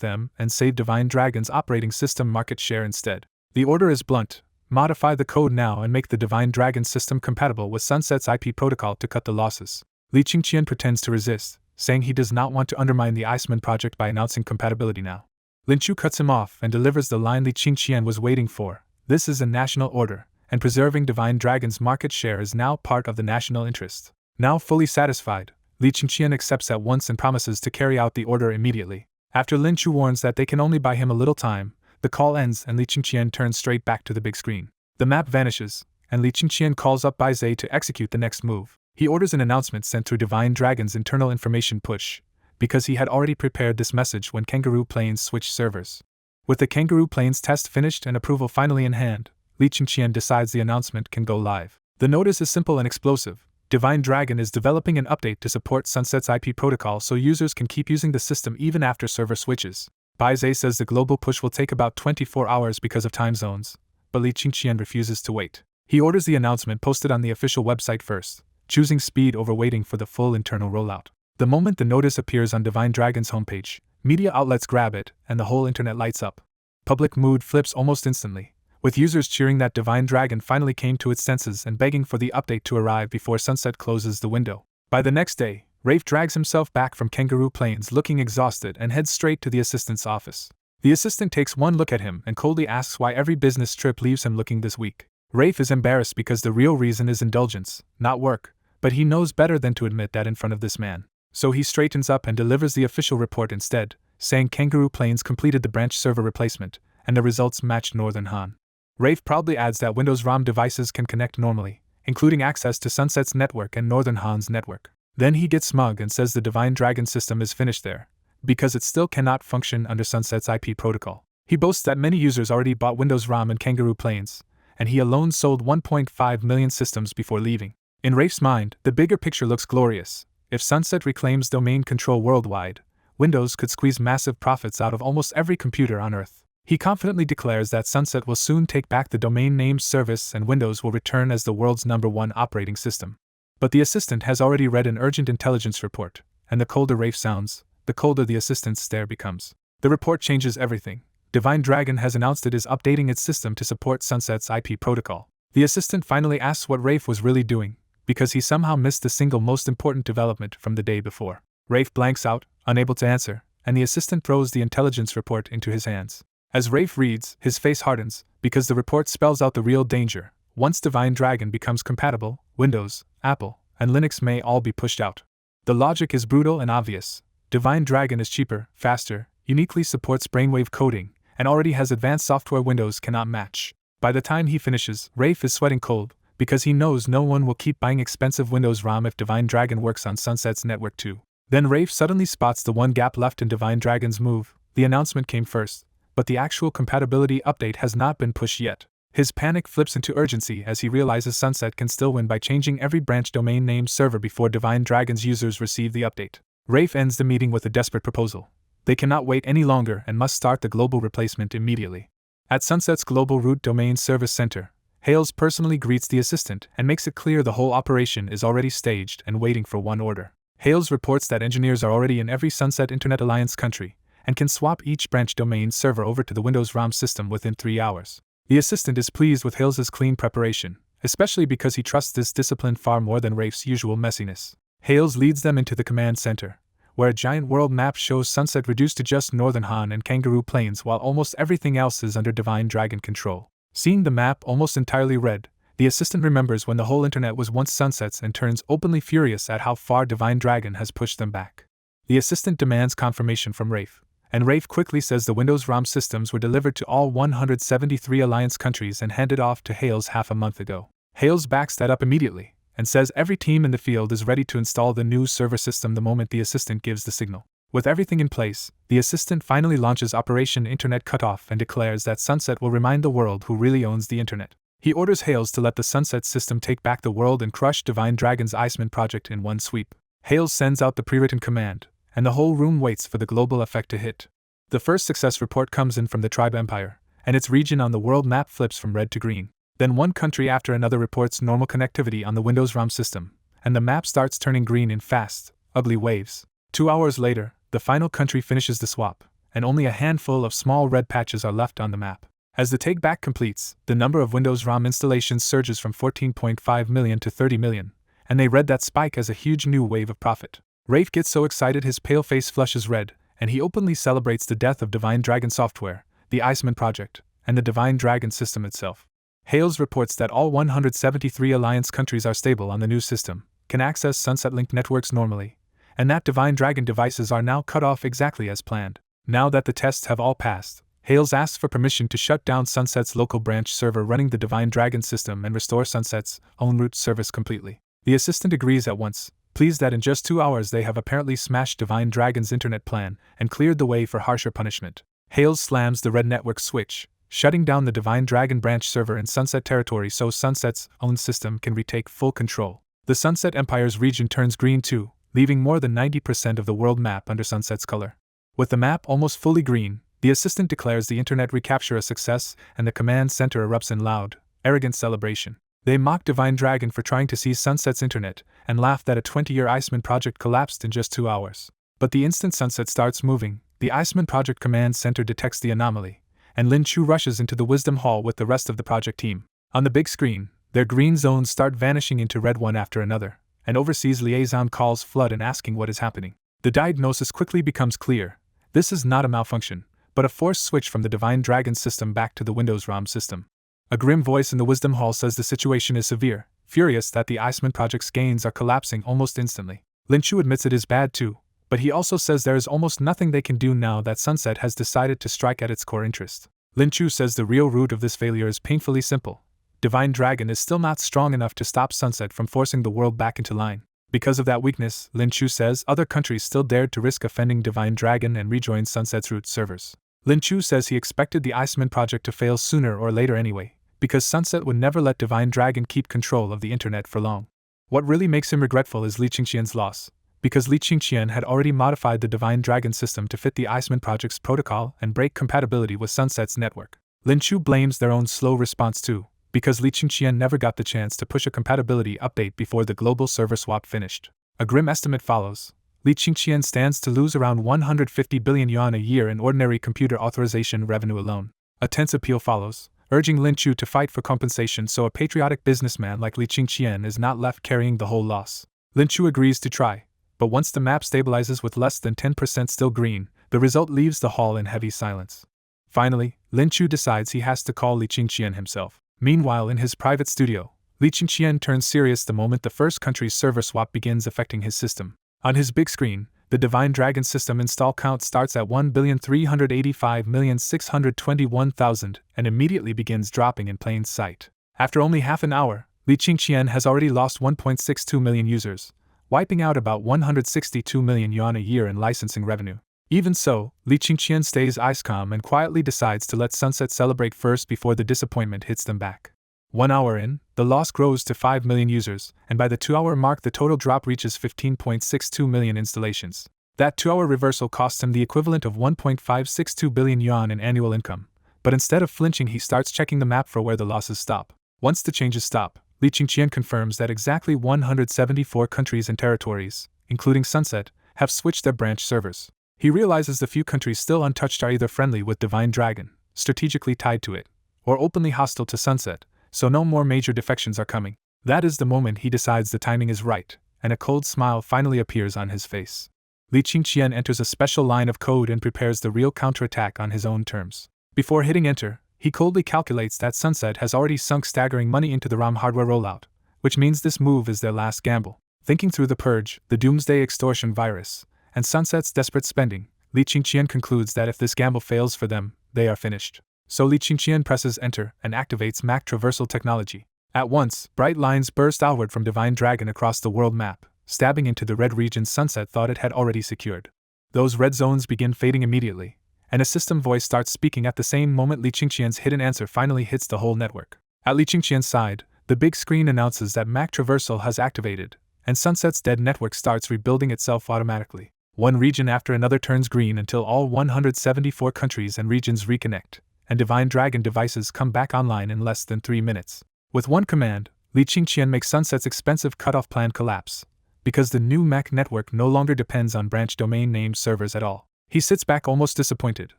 them and save Divine Dragon's operating system market share instead. The order is blunt: modify the code now and make the Divine Dragon system compatible with Sunset's IP protocol to cut the losses. Li Qingqian pretends to resist, saying he does not want to undermine the Iceman project by announcing compatibility now. Lin Chu cuts him off and delivers the line Li Qingqian was waiting for: this is a national order, and preserving Divine Dragon's market share is now part of the national interest. Now fully satisfied, Li Qingqian accepts at once and promises to carry out the order immediately. After Lin Chu warns that they can only buy him a little time, the call ends and Li Qingqian turns straight back to the big screen. The map vanishes, and Li Qingqian calls up Bai Zhe to execute the next move. He orders an announcement sent through Divine Dragon's internal information push, because he had already prepared this message when Kangaroo Plains switched servers. With the Kangaroo Plains test finished and approval finally in hand, Li Qingqian decides the announcement can go live. The notice is simple and explosive. Divine Dragon is developing an update to support Sunset's IP protocol so users can keep using the system even after server switches. Bai Zhe says the global push will take about 24 hours because of time zones, but Li Qingqian refuses to wait. He orders the announcement posted on the official website first, choosing speed over waiting for the full internal rollout. The moment the notice appears on Divine Dragon's homepage, media outlets grab it, and the whole internet lights up. Public mood flips almost instantly, with users cheering that Divine Dragon finally came to its senses and begging for the update to arrive before Sunset closes the window. By the next day, Rafe drags himself back from Kangaroo Plains looking exhausted and heads straight to the assistant's office. The assistant takes one look at him and coldly asks why every business trip leaves him looking this weak. Rafe is embarrassed because the real reason is indulgence, not work, but he knows better than to admit that in front of this man. So he straightens up and delivers the official report instead, saying Kangaroo Plains completed the branch server replacement, and the results matched Northern Han. Rafe proudly adds that Windows ROM devices can connect normally, including access to Sunset's network and Northern Han's network. Then he gets smug and says the Divine Dragon system is finished there, because it still cannot function under Sunset's IP protocol. He boasts that many users already bought Windows ROM in Kangaroo Plains, and he alone sold 1.5 million systems before leaving. In Rafe's mind, the bigger picture looks glorious. If Sunset reclaims domain control worldwide, Windows could squeeze massive profits out of almost every computer on Earth. He confidently declares that Sunset will soon take back the domain name service and Windows will return as the world's #1 operating system. But the assistant has already read an urgent intelligence report, and the colder Rafe sounds, the colder the assistant's stare becomes. The report changes everything. Divine Dragon has announced it is updating its system to support Sunset's IP protocol. The assistant finally asks what Rafe was really doing, because he somehow missed the single most important development from the day before. Rafe blanks out, unable to answer, and the assistant throws the intelligence report into his hands. As Rafe reads, his face hardens, because the report spells out the real danger. Once Divine Dragon becomes compatible, Windows, Apple, and Linux may all be pushed out. The logic is brutal and obvious. Divine Dragon is cheaper, faster, uniquely supports brainwave coding, and already has advanced software Windows cannot match. By the time he finishes, Rafe is sweating cold, because he knows no one will keep buying expensive Windows ROM if Divine Dragon works on Sunset's network too. Then Rafe suddenly spots the one gap left in Divine Dragon's move. The announcement came first, but the actual compatibility update has not been pushed yet. His panic flips into urgency as he realizes Sunset can still win by changing every branch domain name server before Divine Dragon's users receive the update. Rafe ends the meeting with a desperate proposal. They cannot wait any longer and must start the global replacement immediately. At Sunset's Global Root Domain Service Center, Hales personally greets the assistant and makes it clear the whole operation is already staged and waiting for one order. Hales reports that engineers are already in every Sunset Internet Alliance country and can swap each branch domain server over to the Windows ROM system within 3 hours. The assistant is pleased with Hales's clean preparation, especially because he trusts this discipline far more than Rafe's usual messiness. Hales leads them into the command center, where a giant world map shows Sunset reduced to just Northern Han and Kangaroo Plains while almost everything else is under Divine Dragon control. Seeing the map almost entirely red, the assistant remembers when the whole internet was once Sunset's and turns openly furious at how far Divine Dragon has pushed them back. The assistant demands confirmation from Rafe, and Rafe quickly says the Windows ROM systems were delivered to all 173 Alliance countries and handed off to Hales half a month ago. Hales backs that up immediately, and says every team in the field is ready to install the new server system the moment the assistant gives the signal. With everything in place, the assistant finally launches Operation Internet Cutoff and declares that Sunset will remind the world who really owns the internet. He orders Hales to let the Sunset system take back the world and crush Divine Dragon's Iceman project in one sweep. Hales sends out the pre-written command, and the whole room waits for the global effect to hit. The first success report comes in from the Tribe Empire, and its region on the world map flips from red to green. Then one country after another reports normal connectivity on the Windows ROM system, and the map starts turning green in fast, ugly waves. 2 hours later, the final country finishes the swap, and only a handful of small red patches are left on the map. As the take-back completes, the number of Windows ROM installations surges from 14.5 million to 30 million, and they read that spike as a huge new wave of profit. Rafe gets so excited his pale face flushes red, and he openly celebrates the death of Divine Dragon software, the Iceman project, and the Divine Dragon system itself. Hales reports that all 173 Alliance countries are stable on the new system, can access Sunset-linked networks normally, and that Divine Dragon devices are now cut off exactly as planned. Now that the tests have all passed, Hales asks for permission to shut down Sunset's local branch server running the Divine Dragon system and restore Sunset's own root service completely. The assistant agrees at once, pleased that in just 2 hours they have apparently smashed Divine Dragon's internet plan and cleared the way for harsher punishment. Hales slams the red network switch, shutting down the Divine Dragon branch server in Sunset territory so Sunset's own system can retake full control. The Sunset Empire's region turns green too, leaving more than 90% of the world map under Sunset's color. With the map almost fully green, the assistant declares the internet recapture a success and the command center erupts in loud, arrogant celebration. They mock Divine Dragon for trying to seize Sunset's internet and laugh that a 20-year Iceman project collapsed in just 2 hours. But the instant Sunset starts moving, the Iceman project command center detects the anomaly, and Lin Chu rushes into the Wisdom Hall with the rest of the project team. On the big screen, their green zones start vanishing into red one after another, and overseas liaison calls flood and asking what is happening. The diagnosis quickly becomes clear. This is not a malfunction, but a forced switch from the Divine Dragon system back to the Windows ROM system. A grim voice in the Wisdom Hall says the situation is severe, furious that the Iceman project's gains are collapsing almost instantly. Lin Chu admits it is bad too, but he also says there is almost nothing they can do now that Sunset has decided to strike at its core interest. Lin Chu says the real root of this failure is painfully simple. Divine Dragon is still not strong enough to stop Sunset from forcing the world back into line. Because of that weakness, Lin Chu says other countries still dared to risk offending Divine Dragon and rejoin Sunset's root servers. Lin Chu says he expected the Iceman project to fail sooner or later anyway, because Sunset would never let Divine Dragon keep control of the internet for long. What really makes him regretful is Li Qingqian's loss, because Li Qingqian had already modified the Divine Dragon system to fit the Iceman project's protocol and break compatibility with Sunset's network. Lin Chu blames their own slow response too, because Li Qingqian never got the chance to push a compatibility update before the global server swap finished. A grim estimate follows. Li Qingqian stands to lose around 150 billion yuan a year in ordinary computer authorization revenue alone. A tense appeal follows, urging Lin Chu to fight for compensation so a patriotic businessman like Li Qingqian is not left carrying the whole loss. Lin Chu agrees to try, but once the map stabilizes with less than 10% still green, the result leaves the hall in heavy silence. Finally, Lin Chu decides he has to call Li Qingqian himself. Meanwhile, in his private studio, Li Qingqian turns serious the moment the first country's server swap begins affecting his system. On his big screen, the Divine Dragon system install count starts at 1,385,621,000 and immediately begins dropping in plain sight. After only half an hour, Li Qingqian has already lost 1.62 million users, wiping out about 162 million yuan a year in licensing revenue. Even so, Li Qingqian stays ice calm and quietly decides to let Sunset celebrate first before the disappointment hits them back. 1 hour in, the loss grows to 5 million users, and by the 2-hour mark the total drop reaches 15.62 million installations. That 2-hour reversal costs him the equivalent of 1.562 billion yuan in annual income, but instead of flinching he starts checking the map for where the losses stop. Once the changes stop, Li Qingqian confirms that exactly 174 countries and territories, including Sunset, have switched their branch servers. He realizes the few countries still untouched are either friendly with Divine Dragon, strategically tied to it, or openly hostile to Sunset, so no more major defections are coming. That is the moment he decides the timing is right, and a cold smile finally appears on his face. Li Qingqian enters a special line of code and prepares the real counterattack on his own terms. Before hitting enter, he coldly calculates that Sunset has already sunk staggering money into the ROM hardware rollout, which means this move is their last gamble. Thinking through the purge, the doomsday extortion virus, and Sunset's desperate spending, Li Qingqian concludes that if this gamble fails for them, they are finished. So Li Qingqian presses enter and activates Mac traversal technology. At once, bright lines burst outward from Divine Dragon across the world map, stabbing into the red regions Sunset thought it had already secured. Those red zones begin fading immediately, and a system voice starts speaking at the same moment Li Qingqian's hidden answer finally hits the whole network. At Li Qingqian's side, the big screen announces that Mac traversal has activated, and Sunset's dead network starts rebuilding itself automatically. One region after another turns green until all 174 countries and regions reconnect, and Divine Dragon devices come back online in less than 3 minutes. With one command, Li Qingqian makes Sunset's expensive cutoff plan collapse, because the new Mac network no longer depends on branch domain name servers at all. He sits back almost disappointed,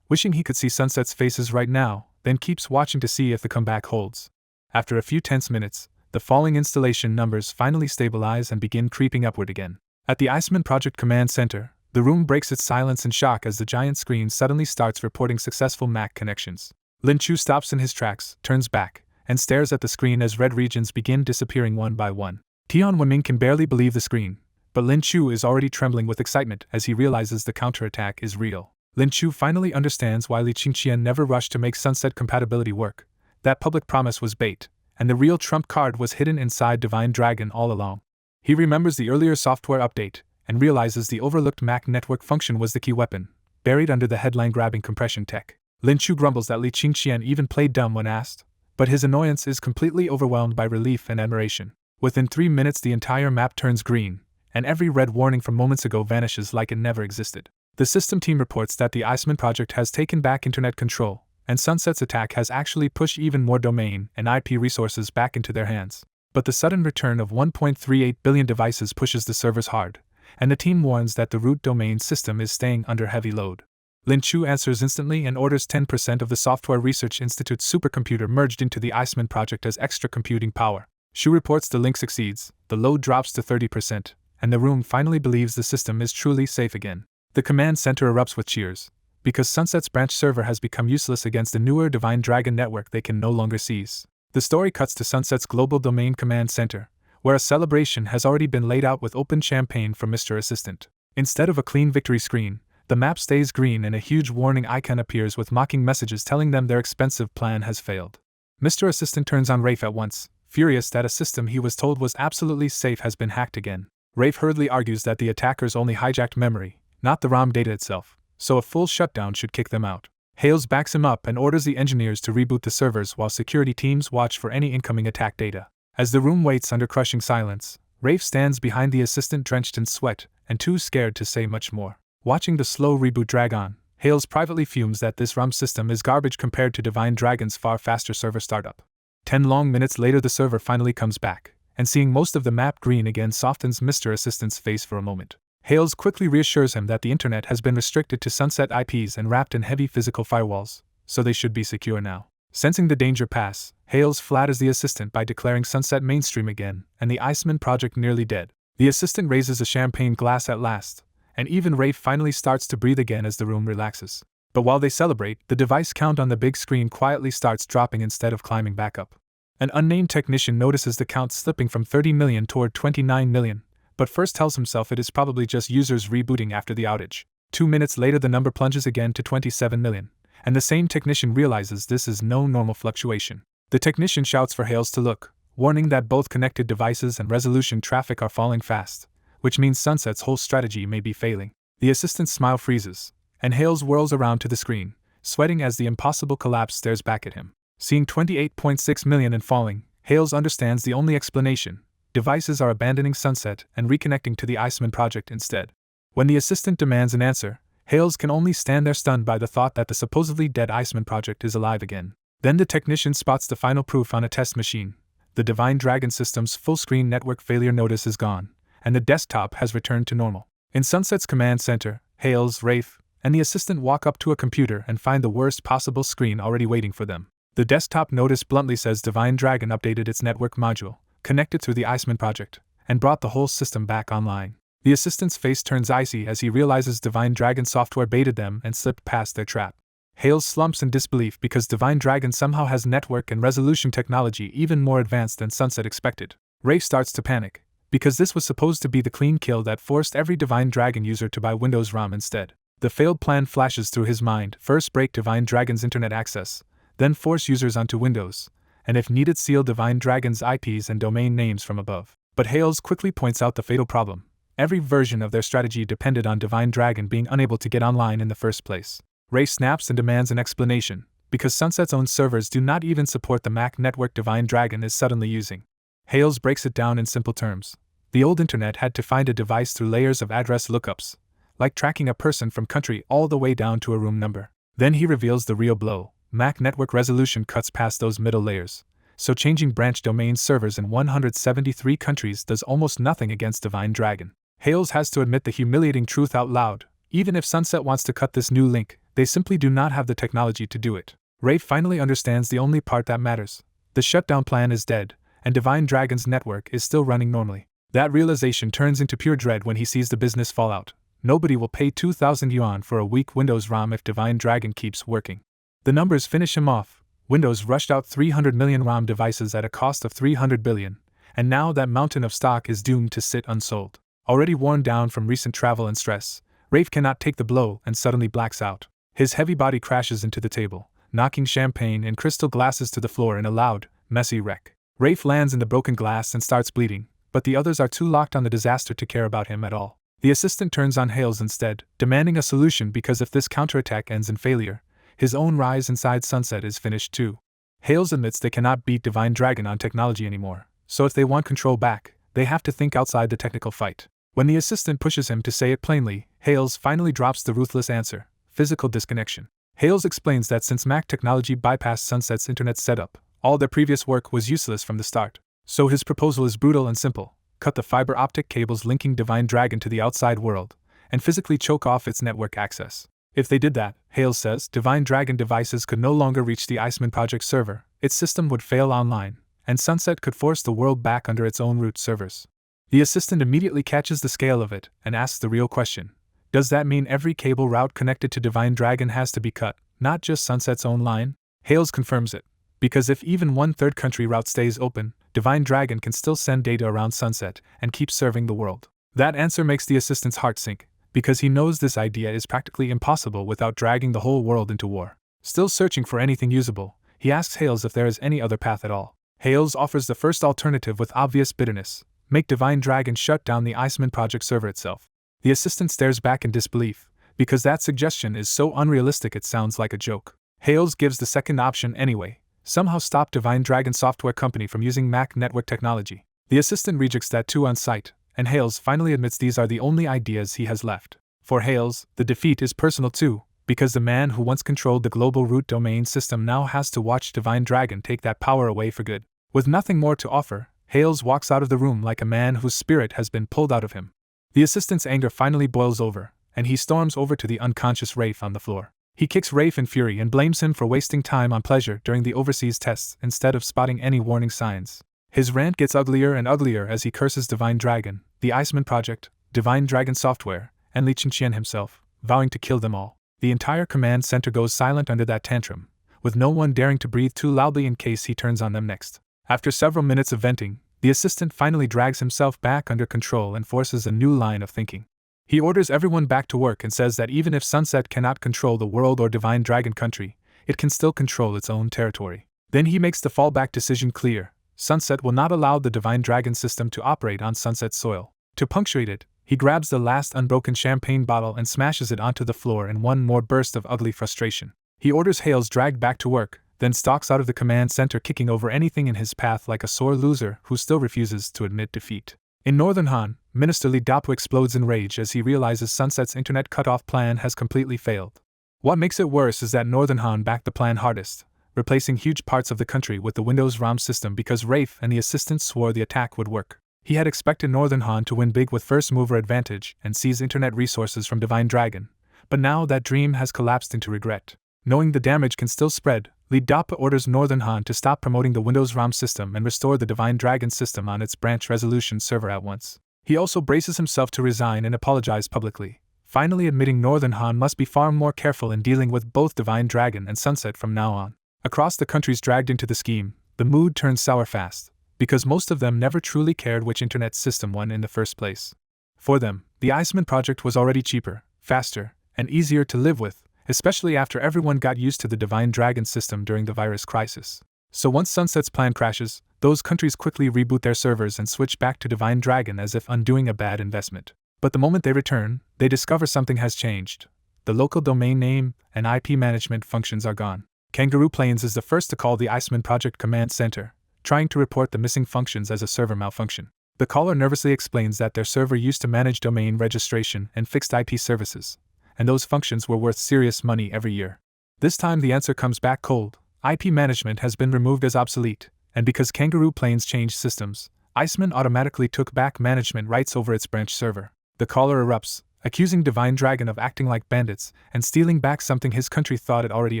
wishing he could see Sunset's faces right now, then keeps watching to see if the comeback holds. After a few tense minutes, the falling installation numbers finally stabilize and begin creeping upward again. At the Iceman Project Command Center, the room breaks its silence in shock as the giant screen suddenly starts reporting successful Mac connections. Lin Chu stops in his tracks, turns back, and stares at the screen as red regions begin disappearing one by one. Tian Wenming can barely believe the screen, but Lin Chu is already trembling with excitement as he realizes the counterattack is real. Lin Chu finally understands why Li Qingqian never rushed to make Sunset compatibility work. That public promise was bait, and the real trump card was hidden inside Divine Dragon all along. He remembers the earlier software update, and realizes the overlooked Mac network function was the key weapon, buried under the headline-grabbing compression tech. Lin Chu grumbles that Li Qingqian even played dumb when asked, but his annoyance is completely overwhelmed by relief and admiration. Within 3 minutes the entire map turns green, and every red warning from moments ago vanishes like it never existed. The system team reports that the Iceman project has taken back internet control, and Sunset's attack has actually pushed even more domain and IP resources back into their hands. But the sudden return of 1.38 billion devices pushes the servers hard, and the team warns that the root domain system is staying under heavy load. Lin Chu answers instantly and orders 10% of the Software Research Institute's supercomputer merged into the Iceman project as extra computing power. Shu reports the link succeeds, the load drops to 30%, and the room finally believes the system is truly safe again. The command center erupts with cheers, because Sunset's branch server has become useless against the newer Divine Dragon network they can no longer seize. The story cuts to Sunset's global domain command center, where a celebration has already been laid out with open champagne from Mr. Assistant. Instead of a clean victory screen, the map stays green and a huge warning icon appears with mocking messages telling them their expensive plan has failed. Mr. Assistant turns on Rafe at once, furious that a system he was told was absolutely safe has been hacked again. Rafe hurriedly argues that the attackers only hijacked memory, not the ROM data itself, so a full shutdown should kick them out. Hales backs him up and orders the engineers to reboot the servers while security teams watch for any incoming attack data. As the room waits under crushing silence, Rafe stands behind the assistant drenched in sweat and too scared to say much more. Watching the slow reboot drag on, Hales privately fumes that this ROM system is garbage compared to Divine Dragon's far faster server startup. 10 long minutes later the server finally comes back, and seeing most of the map green again softens Mr. Assistant's face for a moment. Hales quickly reassures him that the internet has been restricted to Sunset IPs and wrapped in heavy physical firewalls, so they should be secure now. Sensing the danger pass, Hales flatters the assistant by declaring Sunset mainstream again, and the Iceman project nearly dead. The assistant raises a champagne glass at last, and even Rafe finally starts to breathe again as the room relaxes. But while they celebrate, the device count on the big screen quietly starts dropping instead of climbing back up. An unnamed technician notices the count slipping from 30 million toward 29 million, but first tells himself it is probably just users rebooting after the outage. 2 minutes later the number plunges again to 27 million, and the same technician realizes this is no normal fluctuation. The technician shouts for Hales to look, warning that both connected devices and resolution traffic are falling fast, which means Sunset's whole strategy may be failing. The assistant's smile freezes, and Hales whirls around to the screen, sweating as the impossible collapse stares back at him. Seeing 28.6 million and falling, Hales understands the only explanation: devices are abandoning Sunset and reconnecting to the Iceman project instead. When the assistant demands an answer, Hales can only stand there stunned by the thought that the supposedly dead Iceman project is alive again. Then the technician spots the final proof on a test machine. The Divine Dragon system's full-screen network failure notice is gone, and the desktop has returned to normal. In Sunset's command center, Hales, Rafe, and the assistant walk up to a computer and find the worst possible screen already waiting for them. The desktop notice bluntly says Divine Dragon updated its network module, connected through the Iceman project, and brought the whole system back online. The assistant's face turns icy as he realizes Divine Dragon software baited them and slipped past their trap. Hales slumps in disbelief because Divine Dragon somehow has network and resolution technology even more advanced than Sunset expected. Rafe starts to panic, because this was supposed to be the clean kill that forced every Divine Dragon user to buy Windows ROM instead. The failed plan flashes through his mind: first break Divine Dragon's internet access, then force users onto Windows, and if needed seal Divine Dragon's IPs and domain names from above. But Hales quickly points out the fatal problem: every version of their strategy depended on Divine Dragon being unable to get online in the first place. Ray snaps and demands an explanation, because Sunset's own servers do not even support the Mac network Divine Dragon is suddenly using. Hales breaks it down in simple terms. The old internet had to find a device through layers of address lookups, like tracking a person from country all the way down to a room number. Then he reveals the real blow: Mac network resolution cuts past those middle layers, so changing branch domain servers in 173 countries does almost nothing against Divine Dragon. Hales has to admit the humiliating truth out loud: even if Sunset wants to cut this new link, they simply do not have the technology to do it. Rafe finally understands the only part that matters: the shutdown plan is dead, and Divine Dragon's network is still running normally. That realization turns into pure dread when he sees the business fallout. Nobody will pay 2,000 yuan for a weak Windows ROM if Divine Dragon keeps working. The numbers finish him off. Windows rushed out 300 million ROM devices at a cost of 300 billion, and now that mountain of stock is doomed to sit unsold. Already worn down from recent travel and stress, Rafe cannot take the blow and suddenly blacks out. His heavy body crashes into the table, knocking champagne and crystal glasses to the floor in a loud, messy wreck. Rafe lands in the broken glass and starts bleeding, but the others are too locked on the disaster to care about him at all. The assistant turns on Hales instead, demanding a solution because if this counterattack ends in failure, his own rise inside Sunset is finished too. Hales admits they cannot beat Divine Dragon on technology anymore, so if they want control back, they have to think outside the technical fight. When the assistant pushes him to say it plainly, Hales finally drops the ruthless answer: physical disconnection. Hales explains that since Mac technology bypassed Sunset's internet setup, all their previous work was useless from the start. So his proposal is brutal and simple: cut the fiber optic cables linking Divine Dragon to the outside world, and physically choke off its network access. If they did that, Hales says, Divine Dragon devices could no longer reach the Iceman project server, its system would fail online, and Sunset could force the world back under its own root servers. The assistant immediately catches the scale of it and asks the real question: does that mean every cable route connected to Divine Dragon has to be cut, not just Sunset's own line? Hales confirms it, because if even one third country route stays open, Divine Dragon can still send data around Sunset and keep serving the world. That answer makes the assistant's heart sink, because he knows this idea is practically impossible without dragging the whole world into war. Still searching for anything usable, he asks Hales if there is any other path at all. Hales offers the first alternative with obvious bitterness: make Divine Dragon shut down the Iceman project server itself. The assistant stares back in disbelief, because that suggestion is so unrealistic it sounds like a joke. Hales gives the second option anyway: somehow stop Divine Dragon Software Company from using Mac network technology. The assistant rejects that too on sight, and Hales finally admits these are the only ideas he has left. For Hales, the defeat is personal too, because the man who once controlled the global root domain system now has to watch Divine Dragon take that power away for good. With nothing more to offer, Hales walks out of the room like a man whose spirit has been pulled out of him. The assistant's anger finally boils over, and he storms over to the unconscious Rafe on the floor. He kicks Rafe in fury and blames him for wasting time on pleasure during the overseas tests instead of spotting any warning signs. His rant gets uglier and uglier as he curses Divine Dragon, the Iceman Project, Divine Dragon Software, and Li Qingqian himself, vowing to kill them all. The entire command center goes silent under that tantrum, with no one daring to breathe too loudly in case he turns on them next. After several minutes of venting, the assistant finally drags himself back under control and forces a new line of thinking. He orders everyone back to work and says that even if Sunset cannot control the world or Divine Dragon country, it can still control its own territory. Then he makes the fallback decision clear: Sunset will not allow the Divine Dragon system to operate on Sunset soil. To punctuate it, he grabs the last unbroken champagne bottle and smashes it onto the floor in one more burst of ugly frustration. He orders Hales dragged back to work, then stalks out of the command center kicking over anything in his path like a sore loser who still refuses to admit defeat. In Northern Han, Minister Li Dapu explodes in rage as he realizes Sunset's internet cutoff plan has completely failed. What makes it worse is that Northern Han backed the plan hardest, replacing huge parts of the country with the Windows ROM system because Rafe and the assistants swore the attack would work. He had expected Northern Han to win big with first mover advantage and seize internet resources from Divine Dragon, but now that dream has collapsed into regret. Knowing the damage can still spread, Li Dapu orders Northern Han to stop promoting the Windows ROM system and restore the Divine Dragon system on its branch resolution server at once. He also braces himself to resign and apologize publicly, finally admitting Northern Han must be far more careful in dealing with both Divine Dragon and Sunset from now on. Across the countries dragged into the scheme, the mood turns sour fast, because most of them never truly cared which internet system won in the first place. For them, the Iceman project was already cheaper, faster, and easier to live with, especially after everyone got used to the Divine Dragon system during the virus crisis. So once Sunset's plan crashes, those countries quickly reboot their servers and switch back to Divine Dragon as if undoing a bad investment. But the moment they return, they discover something has changed. The local domain name and IP management functions are gone. Kangaroo Plains is the first to call the Iceman Project Command Center, trying to report the missing functions as a server malfunction. The caller nervously explains that their server used to manage domain registration and fixed IP services, and those functions were worth serious money every year. This time the answer comes back cold: IP management has been removed as obsolete, and because Kangaroo Plains changed systems, Iceman automatically took back management rights over its branch server. The caller erupts, accusing Divine Dragon of acting like bandits and stealing back something his country thought it already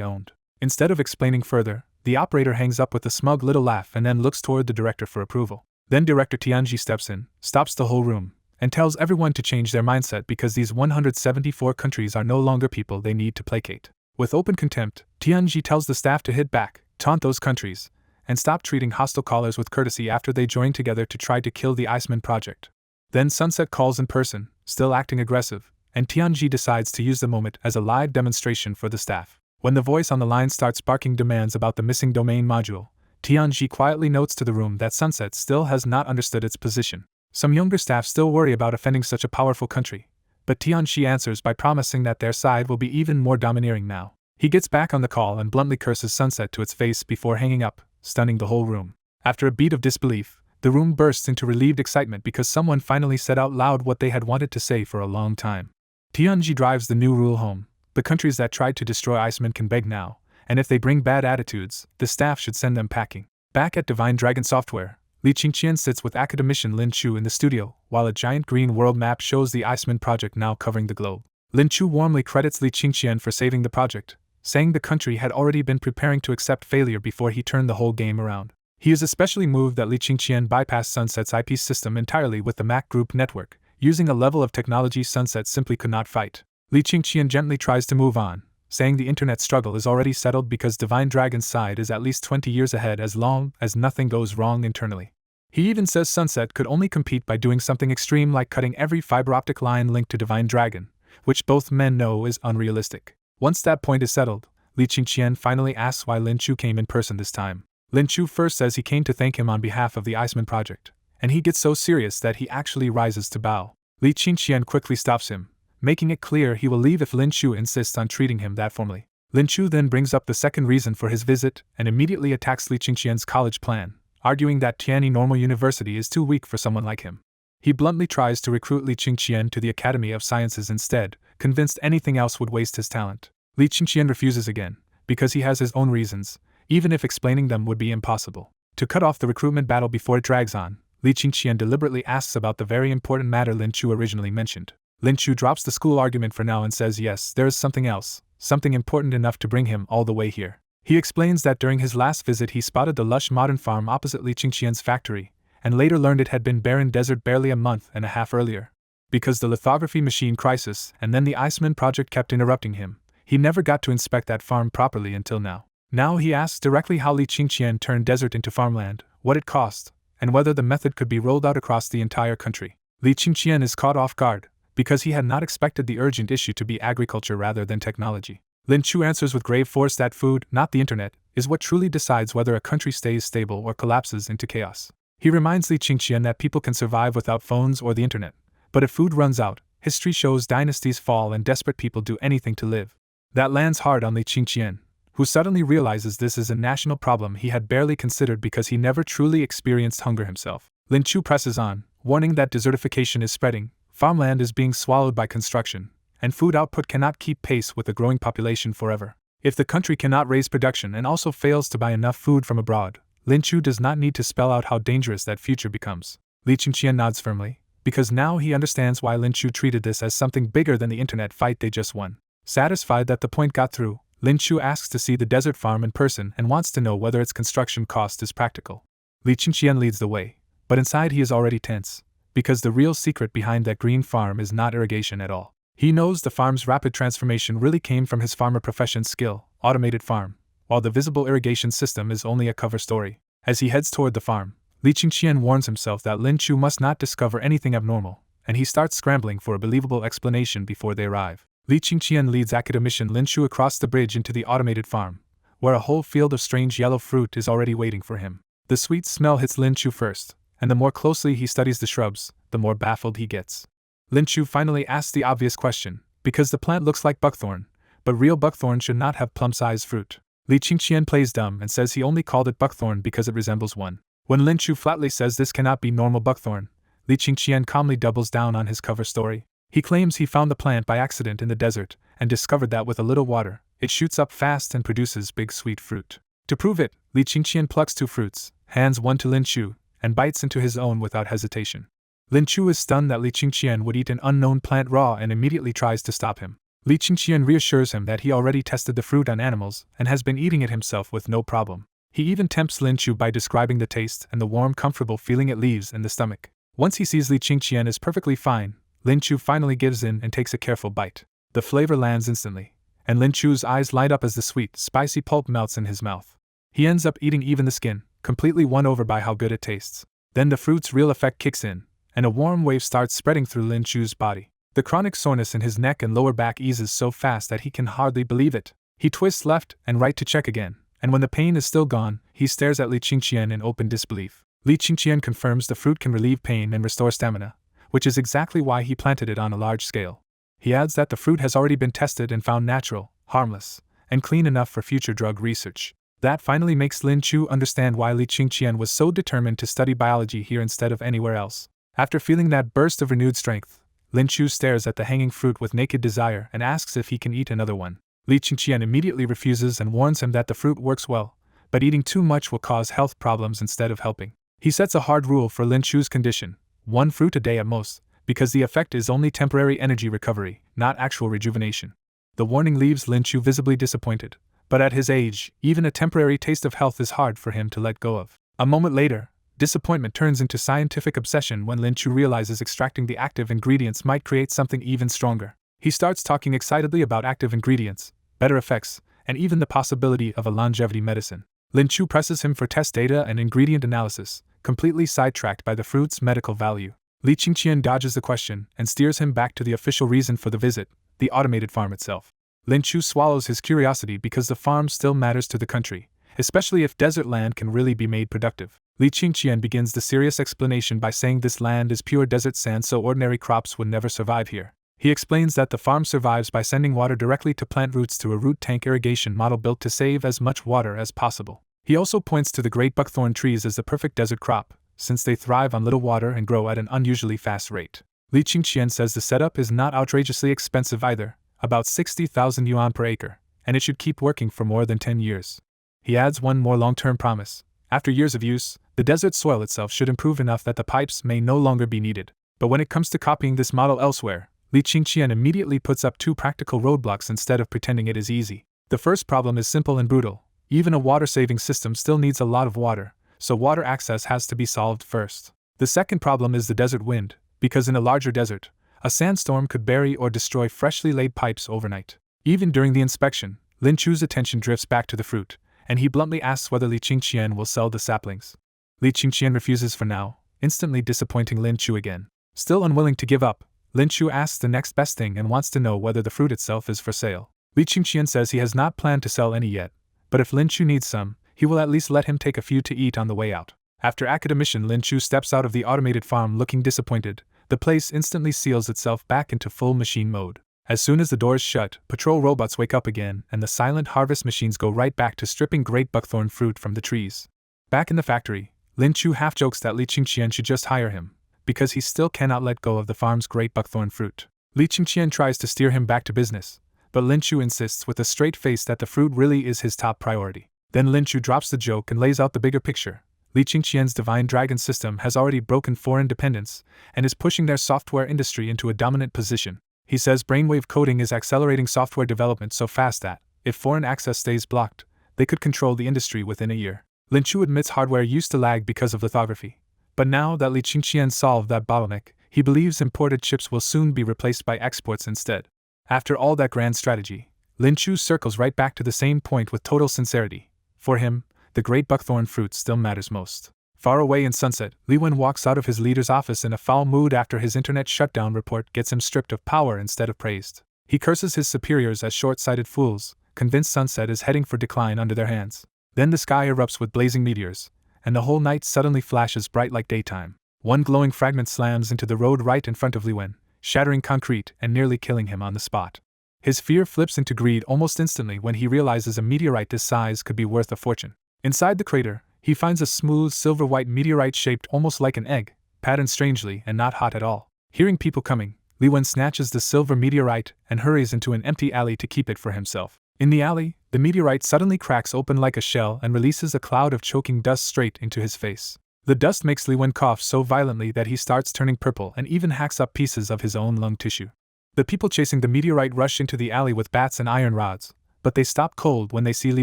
owned. Instead of explaining further, the operator hangs up with a smug little laugh and then looks toward the director for approval. Then Director Tianji steps in, stops the whole room, and tells everyone to change their mindset because these 174 countries are no longer people they need to placate. With open contempt, Tianji tells the staff to hit back, taunt those countries, and stop treating hostile callers with courtesy after they join together to try to kill the Iceman project. Then Sunset calls in person, still acting aggressive, and Tianji decides to use the moment as a live demonstration for the staff. When the voice on the line starts barking demands about the missing domain module, Tianji quietly notes to the room that Sunset still has not understood its position. Some younger staff still worry about offending such a powerful country, but Tianji answers by promising that their side will be even more domineering now. He gets back on the call and bluntly curses Sunset to its face before hanging up, stunning the whole room. After a beat of disbelief, the room bursts into relieved excitement because someone finally said out loud what they had wanted to say for a long time. Tianji drives the new rule home: the countries that tried to destroy Iceman can beg now, and if they bring bad attitudes, the staff should send them packing. Back at Divine Dragon Software, Li Qingqian sits with academician Lin Chu in the studio, while a giant green world map shows the Iceman project now covering the globe. Lin Chu warmly credits Li Qingqian for saving the project, saying the country had already been preparing to accept failure before he turned the whole game around. He is especially moved that Li Qingqian bypassed Sunset's IP system entirely with the Mac Group network, using a level of technology Sunset simply could not fight. Li Qingqian gently tries to move on, saying the internet struggle is already settled because Divine Dragon's side is at least 20 years ahead as long as nothing goes wrong internally. He even says Sunset could only compete by doing something extreme like cutting every fiber optic line linked to Divine Dragon, which both men know is unrealistic. Once that point is settled, Li Qingqian finally asks why Lin Chu came in person this time. Lin Chu first says he came to thank him on behalf of the Iceman project, and he gets so serious that he actually rises to bow. Li Qingqian quickly stops him, making it clear he will leave if Lin Chu insists on treating him that formally. Lin Chu then brings up the second reason for his visit and immediately attacks Li Qingqian's college plan, arguing that Tianyi Normal University is too weak for someone like him. He bluntly tries to recruit Li Qingqian to the Academy of Sciences instead, convinced anything else would waste his talent. Li Qingqian refuses again, because he has his own reasons, even if explaining them would be impossible. To cut off the recruitment battle before it drags on, Li Qingqian deliberately asks about the very important matter Lin Chu originally mentioned. Lin Chu drops the school argument for now and says yes, there is something else, something important enough to bring him all the way here. He explains that during his last visit he spotted the lush modern farm opposite Li Qingqian's factory, and later learned it had been barren desert barely a month and a half earlier. Because the lithography machine crisis and then the Iceman project kept interrupting him, he never got to inspect that farm properly until now. Now he asks directly how Li Qingqian turned desert into farmland, what it cost, and whether the method could be rolled out across the entire country. Li Qingqian is caught off guard, because he had not expected the urgent issue to be agriculture rather than technology. Lin Chu answers with grave force that food, not the internet, is what truly decides whether a country stays stable or collapses into chaos. He reminds Li Qingqian that people can survive without phones or the internet, but if food runs out, history shows dynasties fall and desperate people do anything to live. That lands hard on Li Qingqian, who suddenly realizes this is a national problem he had barely considered because he never truly experienced hunger himself. Lin Chu presses on, warning that desertification is spreading, farmland is being swallowed by construction, and food output cannot keep pace with the growing population forever. If the country cannot raise production and also fails to buy enough food from abroad, Lin Chu does not need to spell out how dangerous that future becomes. Li Qingqian nods firmly, because now he understands why Lin Chu treated this as something bigger than the internet fight they just won. Satisfied that the point got through, Lin Chu asks to see the desert farm in person and wants to know whether its construction cost is practical. Li Qingqian leads the way, but inside he is already tense, because the real secret behind that green farm is not irrigation at all. He knows the farm's rapid transformation really came from his farmer profession's skill, automated farm, while the visible irrigation system is only a cover story. As he heads toward the farm, Li Qingqian warns himself that Lin Chu must not discover anything abnormal, and he starts scrambling for a believable explanation before they arrive. Li Qingqian leads academician Lin Chu across the bridge into the automated farm, where a whole field of strange yellow fruit is already waiting for him. The sweet smell hits Lin Chu first, and the more closely he studies the shrubs, the more baffled he gets. Lin Chu finally asks the obvious question, because the plant looks like buckthorn, but real buckthorn should not have plum-sized fruit. Li Qingqian plays dumb and says he only called it buckthorn because it resembles one. When Lin Chu flatly says this cannot be normal buckthorn, Li Qingqian calmly doubles down on his cover story. He claims he found the plant by accident in the desert and discovered that with a little water, it shoots up fast and produces big sweet fruit. To prove it, Li Qingqian plucks 2 fruits, hands one to Lin Chu, and bites into his own without hesitation. Lin Chu is stunned that Li Qingqian would eat an unknown plant raw and immediately tries to stop him. Li Qingqian reassures him that he already tested the fruit on animals and has been eating it himself with no problem. He even tempts Lin Chu by describing the taste and the warm, comfortable feeling it leaves in the stomach. Once he sees Li Qingqian is perfectly fine, Lin Chu finally gives in and takes a careful bite. The flavor lands instantly, and Lin Chu's eyes light up as the sweet, spicy pulp melts in his mouth. He ends up eating even the skin, completely won over by how good it tastes. Then the fruit's real effect kicks in, and a warm wave starts spreading through Lin Chu's body. The chronic soreness in his neck and lower back eases so fast that he can hardly believe it. He twists left and right to check again, and when the pain is still gone, he stares at Li Qingqian in open disbelief. Li Qingqian confirms the fruit can relieve pain and restore stamina, which is exactly why he planted it on a large scale. He adds that the fruit has already been tested and found natural, harmless, and clean enough for future drug research. That finally makes Lin Chu understand why Li Qingqian was so determined to study biology here instead of anywhere else. After feeling that burst of renewed strength, Lin Chu stares at the hanging fruit with naked desire and asks if he can eat another one. Li Qingqian immediately refuses and warns him that the fruit works well, but eating too much will cause health problems instead of helping. He sets a hard rule for Lin Chu's condition: 1 fruit a day at most, because the effect is only temporary energy recovery, not actual rejuvenation. The warning leaves Lin Chu visibly disappointed, but at his age, even a temporary taste of health is hard for him to let go of. A moment later, disappointment turns into scientific obsession when Lin Chu realizes extracting the active ingredients might create something even stronger. He starts talking excitedly about active ingredients, better effects, and even the possibility of a longevity medicine. Lin Chu presses him for test data and ingredient analysis, completely sidetracked by the fruit's medical value. Li Qingqian dodges the question and steers him back to the official reason for the visit, the automated farm itself. Lin Chu swallows his curiosity because the farm still matters to the country, especially if desert land can really be made productive. Li Qingqian begins the serious explanation by saying this land is pure desert sand, so ordinary crops would never survive here. He explains that the farm survives by sending water directly to plant roots through a root tank irrigation model built to save as much water as possible. He also points to the great buckthorn trees as the perfect desert crop, since they thrive on little water and grow at an unusually fast rate. Li Qingqian says the setup is not outrageously expensive either, about 60,000 yuan per acre, and it should keep working for more than 10 years. He adds one more long-term promise: after years of use, the desert soil itself should improve enough that the pipes may no longer be needed. But when it comes to copying this model elsewhere, Li Qingqian immediately puts up two practical roadblocks instead of pretending it is easy. The first problem is simple and brutal. Even a water-saving system still needs a lot of water, so water access has to be solved first. The second problem is the desert wind, because in a larger desert, a sandstorm could bury or destroy freshly laid pipes overnight. Even during the inspection, Lin Chu's attention drifts back to the fruit, and he bluntly asks whether Li Qingqian will sell the saplings. Li Qingqian refuses for now, instantly disappointing Lin Chu again. Still unwilling to give up, Lin Chu asks the next best thing and wants to know whether the fruit itself is for sale. Li Qingqian says he has not planned to sell any yet, but if Lin Chu needs some, he will at least let him take a few to eat on the way out. After academician Lin Chu steps out of the automated farm looking disappointed, the place instantly seals itself back into full machine mode. As soon as the doors shut, patrol robots wake up again and the silent harvest machines go right back to stripping great buckthorn fruit from the trees. Back in the factory, Lin Chu half jokes that Li Qingqian should just hire him, because he still cannot let go of the farm's great buckthorn fruit. Li Qingqian tries to steer him back to business, but Lin Chu insists with a straight face that the fruit really is his top priority. Then Lin Chu drops the joke and lays out the bigger picture. Li Qingqian's Divine Dragon system has already broken foreign dependence and is pushing their software industry into a dominant position. He says brainwave coding is accelerating software development so fast that, if foreign access stays blocked, they could control the industry within a year. Lin Chu admits hardware used to lag because of lithography, but now that Li Qingqian solved that bottleneck, he believes imported chips will soon be replaced by exports instead. After all that grand strategy, Lin Chu circles right back to the same point with total sincerity. For him, the great buckthorn fruit still matters most. Far away in sunset, Li Wen walks out of his leader's office in a foul mood after his internet shutdown report gets him stripped of power instead of praised. He curses his superiors as short-sighted fools, convinced sunset is heading for decline under their hands. Then the sky erupts with blazing meteors, and the whole night suddenly flashes bright like daytime. One glowing fragment slams into the road right in front of Li Wen, shattering concrete and nearly killing him on the spot. His fear flips into greed almost instantly when he realizes a meteorite this size could be worth a fortune. Inside the crater, he finds a smooth silver-white meteorite shaped almost like an egg, patterned strangely and not hot at all. Hearing people coming, Li Wen snatches the silver meteorite and hurries into an empty alley to keep it for himself. In the alley, the meteorite suddenly cracks open like a shell and releases a cloud of choking dust straight into his face. The dust makes Li Wen cough so violently that he starts turning purple and even hacks up pieces of his own lung tissue. The people chasing the meteorite rush into the alley with bats and iron rods, but they stop cold when they see Li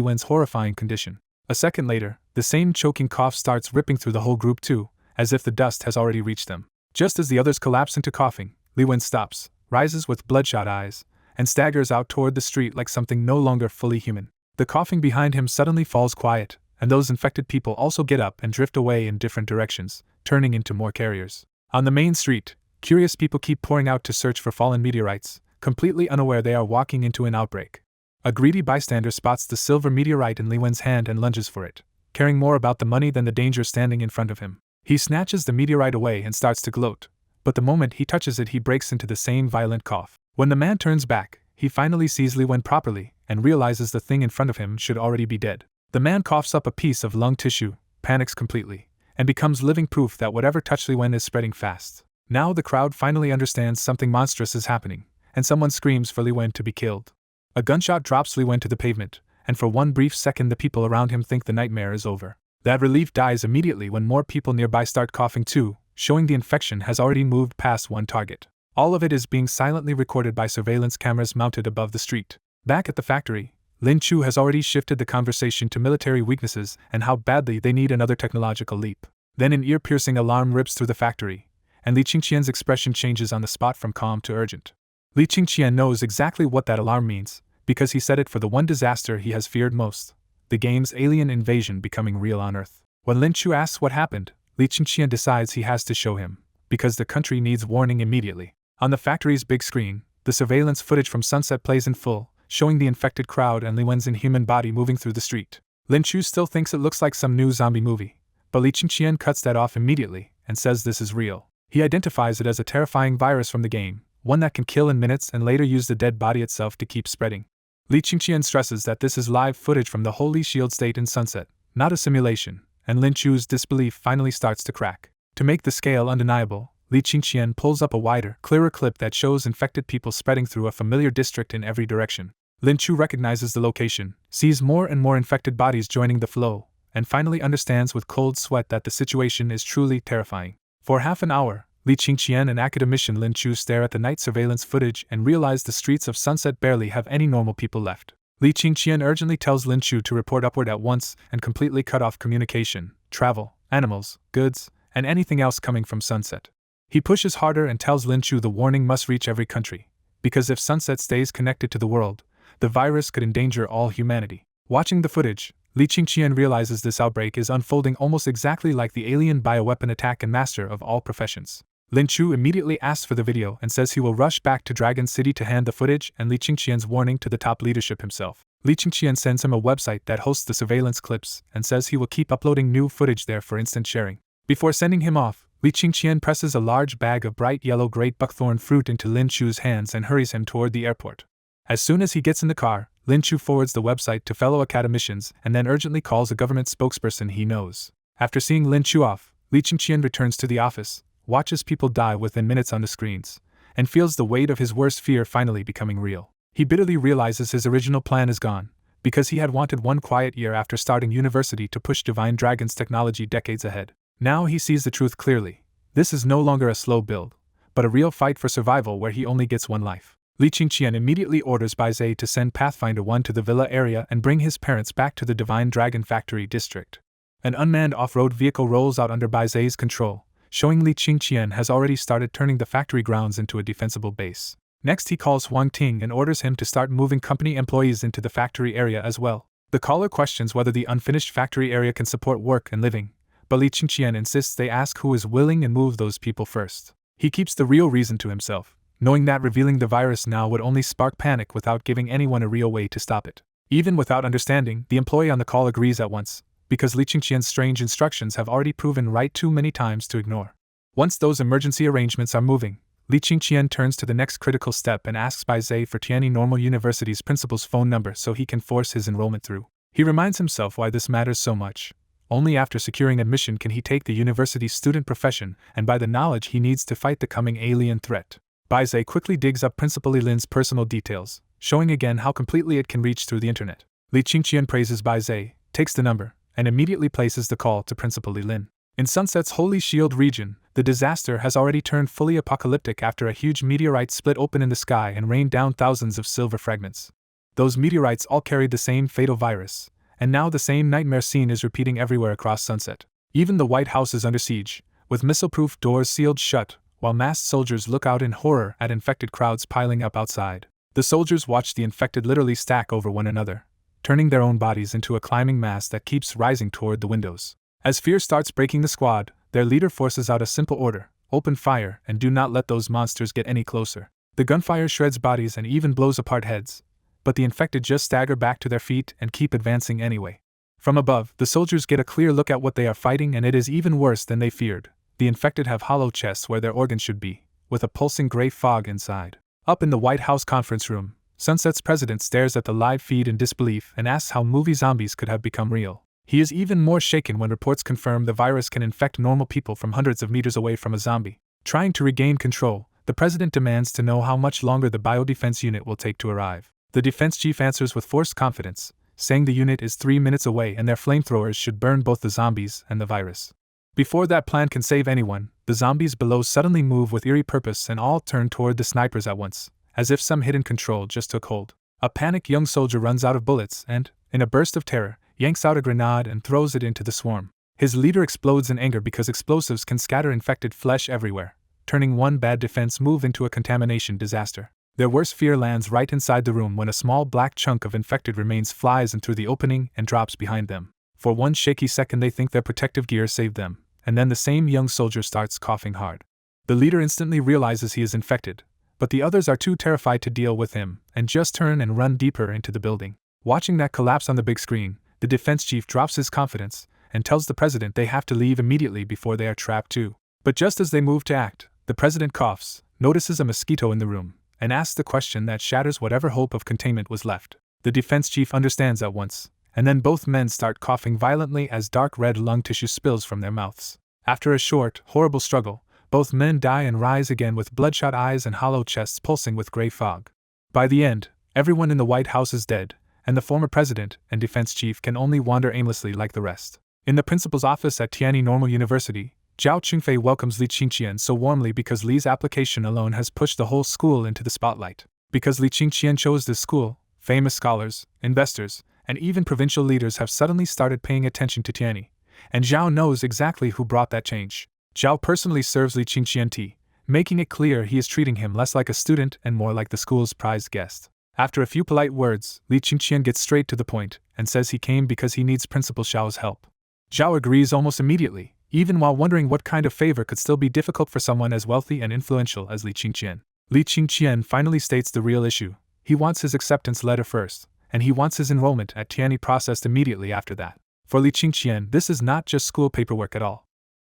Wen's horrifying condition. A second later, the same choking cough starts ripping through the whole group too, as if the dust has already reached them. Just as the others collapse into coughing, Li Wen stops, rises with bloodshot eyes, and staggers out toward the street like something no longer fully human. The coughing behind him suddenly falls quiet, and those infected people also get up and drift away in different directions, turning into more carriers. On the main street, curious people keep pouring out to search for fallen meteorites, completely unaware they are walking into an outbreak. A greedy bystander spots the silver meteorite in Li Wen's hand and lunges for it, caring more about the money than the danger standing in front of him. He snatches the meteorite away and starts to gloat, but the moment he touches it he breaks into the same violent cough. When the man turns back, he finally sees Li Wen properly and realizes the thing in front of him should already be dead. The man coughs up a piece of lung tissue, panics completely, and becomes living proof that whatever touched Li Wen is spreading fast. Now the crowd finally understands something monstrous is happening, and someone screams for Li Wen to be killed. A gunshot drops Li Wen to the pavement, and for one brief second the people around him think the nightmare is over. That relief dies immediately when more people nearby start coughing too, showing the infection has already moved past one target. All of it is being silently recorded by surveillance cameras mounted above the street. Back at the factory, Lin Chu has already shifted the conversation to military weaknesses and how badly they need another technological leap. Then an ear-piercing alarm rips through the factory, and Li Qingqian's expression changes on the spot from calm to urgent. Li Qingqian knows exactly what that alarm means, because he said it for the one disaster he has feared most, the game's alien invasion becoming real on Earth. When Lin Chu asks what happened, Li Qingqian decides he has to show him, because the country needs warning immediately. On the factory's big screen, the surveillance footage from Sunset plays in full, showing the infected crowd and Li Wen's inhuman body moving through the street. Lin Chu still thinks it looks like some new zombie movie, but Li Qingqian cuts that off immediately and says this is real. He identifies it as a terrifying virus from the game, one that can kill in minutes and later use the dead body itself to keep spreading. Li Qingqian stresses that this is live footage from the Holy Shield State in Sunset, not a simulation, and Lin Chu's disbelief finally starts to crack. To make the scale undeniable, Li Qingqian pulls up a wider, clearer clip that shows infected people spreading through a familiar district in every direction. Lin Chu recognizes the location, sees more and more infected bodies joining the flow, and finally understands with cold sweat that the situation is truly terrifying. For half an hour, Li Qingqian and academician Lin Chu stare at the night surveillance footage and realize the streets of Sunset barely have any normal people left. Li Qingqian urgently tells Lin Chu to report upward at once and completely cut off communication, travel, animals, goods, and anything else coming from Sunset. He pushes harder and tells Lin Chu the warning must reach every country, because if Sunset stays connected to the world, the virus could endanger all humanity. Watching the footage, Li Qingqian realizes this outbreak is unfolding almost exactly like the alien bioweapon attack and master of all professions. Lin Chu immediately asks for the video and says he will rush back to Dragon City to hand the footage and Li Qingqian's warning to the top leadership himself. Li Qingqian sends him a website that hosts the surveillance clips and says he will keep uploading new footage there for instant sharing. Before sending him off, Li Qingqian presses a large bag of bright yellow great buckthorn fruit into Lin Chu's hands and hurries him toward the airport. As soon as he gets in the car, Lin Chu forwards the website to fellow academicians and then urgently calls a government spokesperson he knows. After seeing Lin Chu off, Li Qingqian returns to the office, watches people die within minutes on the screens, and feels the weight of his worst fear finally becoming real. He bitterly realizes his original plan is gone, because he had wanted one quiet year after starting university to push Divine Dragon's technology decades ahead. Now he sees the truth clearly. This is no longer a slow build, but a real fight for survival where he only gets one life. Li Qingqian immediately orders Bai Zhe to send Pathfinder 1 to the villa area and bring his parents back to the Divine Dragon Factory district. An unmanned off-road vehicle rolls out under Bai Zhe's control, showing Li Qingqian has already started turning the factory grounds into a defensible base. Next he calls Huang Ting and orders him to start moving company employees into the factory area as well. The caller questions whether the unfinished factory area can support work and living, but Li Qingqian insists they ask who is willing and move those people first. He keeps the real reason to himself, knowing that revealing the virus now would only spark panic without giving anyone a real way to stop it. Even without understanding, the employee on the call agrees at once, because Li Qingqian's strange instructions have already proven right too many times to ignore. Once those emergency arrangements are moving, Li Qingqian turns to the next critical step and asks Bai Zhe for Tianyi Normal University's principal's phone number so he can force his enrollment through. He reminds himself why this matters so much. Only after securing admission can he take the university's student profession and by the knowledge he needs to fight the coming alien threat. Bai Zhe quickly digs up Principal Lin's personal details, showing again how completely it can reach through the internet. Li Qingqian praises Bai Zhe, takes the number, and immediately places the call to Principal Lin. In Sunset's Holy Shield region, the disaster has already turned fully apocalyptic after a huge meteorite split open in the sky and rained down thousands of silver fragments. Those meteorites all carried the same fatal virus, and now the same nightmare scene is repeating everywhere across Sunset. Even the White House is under siege, with missile-proof doors sealed shut, while masked soldiers look out in horror at infected crowds piling up outside. The soldiers watch the infected literally stack over one another, turning their own bodies into a climbing mass that keeps rising toward the windows. As fear starts breaking the squad, their leader forces out a simple order: open fire and do not let those monsters get any closer. The gunfire shreds bodies and even blows apart heads, but the infected just stagger back to their feet and keep advancing anyway. From above, the soldiers get a clear look at what they are fighting, and it is even worse than they feared. The infected have hollow chests where their organs should be, with a pulsing gray fog inside. Up in the White House conference room, Sunset's president stares at the live feed in disbelief and asks how movie zombies could have become real. He is even more shaken when reports confirm the virus can infect normal people from hundreds of meters away from a zombie. Trying to regain control, the president demands to know how much longer the biodefense unit will take to arrive. The defense chief answers with forced confidence, saying the unit is 3 minutes away and their flamethrowers should burn both the zombies and the virus. Before that plan can save anyone, the zombies below suddenly move with eerie purpose and all turn toward the snipers at once, as if some hidden control just took hold. A panicked young soldier runs out of bullets and, in a burst of terror, yanks out a grenade and throws it into the swarm. His leader explodes in anger because explosives can scatter infected flesh everywhere, turning one bad defense move into a contamination disaster. Their worst fear lands right inside the room when a small black chunk of infected remains flies in through the opening and drops behind them. For one shaky second they think their protective gear saved them, and then the same young soldier starts coughing hard. The leader instantly realizes he is infected, but the others are too terrified to deal with him and just turn and run deeper into the building. Watching that collapse on the big screen, the defense chief drops his confidence and tells the president they have to leave immediately before they are trapped too. But just as they move to act, the president coughs, notices a mosquito in the room, and asks the question that shatters whatever hope of containment was left. The defense chief understands at once, and then both men start coughing violently as dark red lung tissue spills from their mouths. After a short, horrible struggle, both men die and rise again with bloodshot eyes and hollow chests pulsing with gray fog. By the end, everyone in the White House is dead, and the former president and defense chief can only wander aimlessly like the rest. In the principal's office at Tianyi Normal University, Zhao Qingfei welcomes Li Qingqian so warmly because Li's application alone has pushed the whole school into the spotlight. Because Li Qingqian chose this school, famous scholars, investors, and even provincial leaders have suddenly started paying attention to Tianyi, and Zhao knows exactly who brought that change. Zhao personally serves Li Qingqian tea, making it clear he is treating him less like a student and more like the school's prized guest. After a few polite words, Li Qingqian gets straight to the point and says he came because he needs Principal Zhao's help. Zhao agrees almost immediately, even while wondering what kind of favor could still be difficult for someone as wealthy and influential as Li Qingqian. Li Qingqian finally states the real issue. He wants his acceptance letter first, and he wants his enrollment at Tianyi processed immediately after that. For Li Qingqian, this is not just school paperwork at all.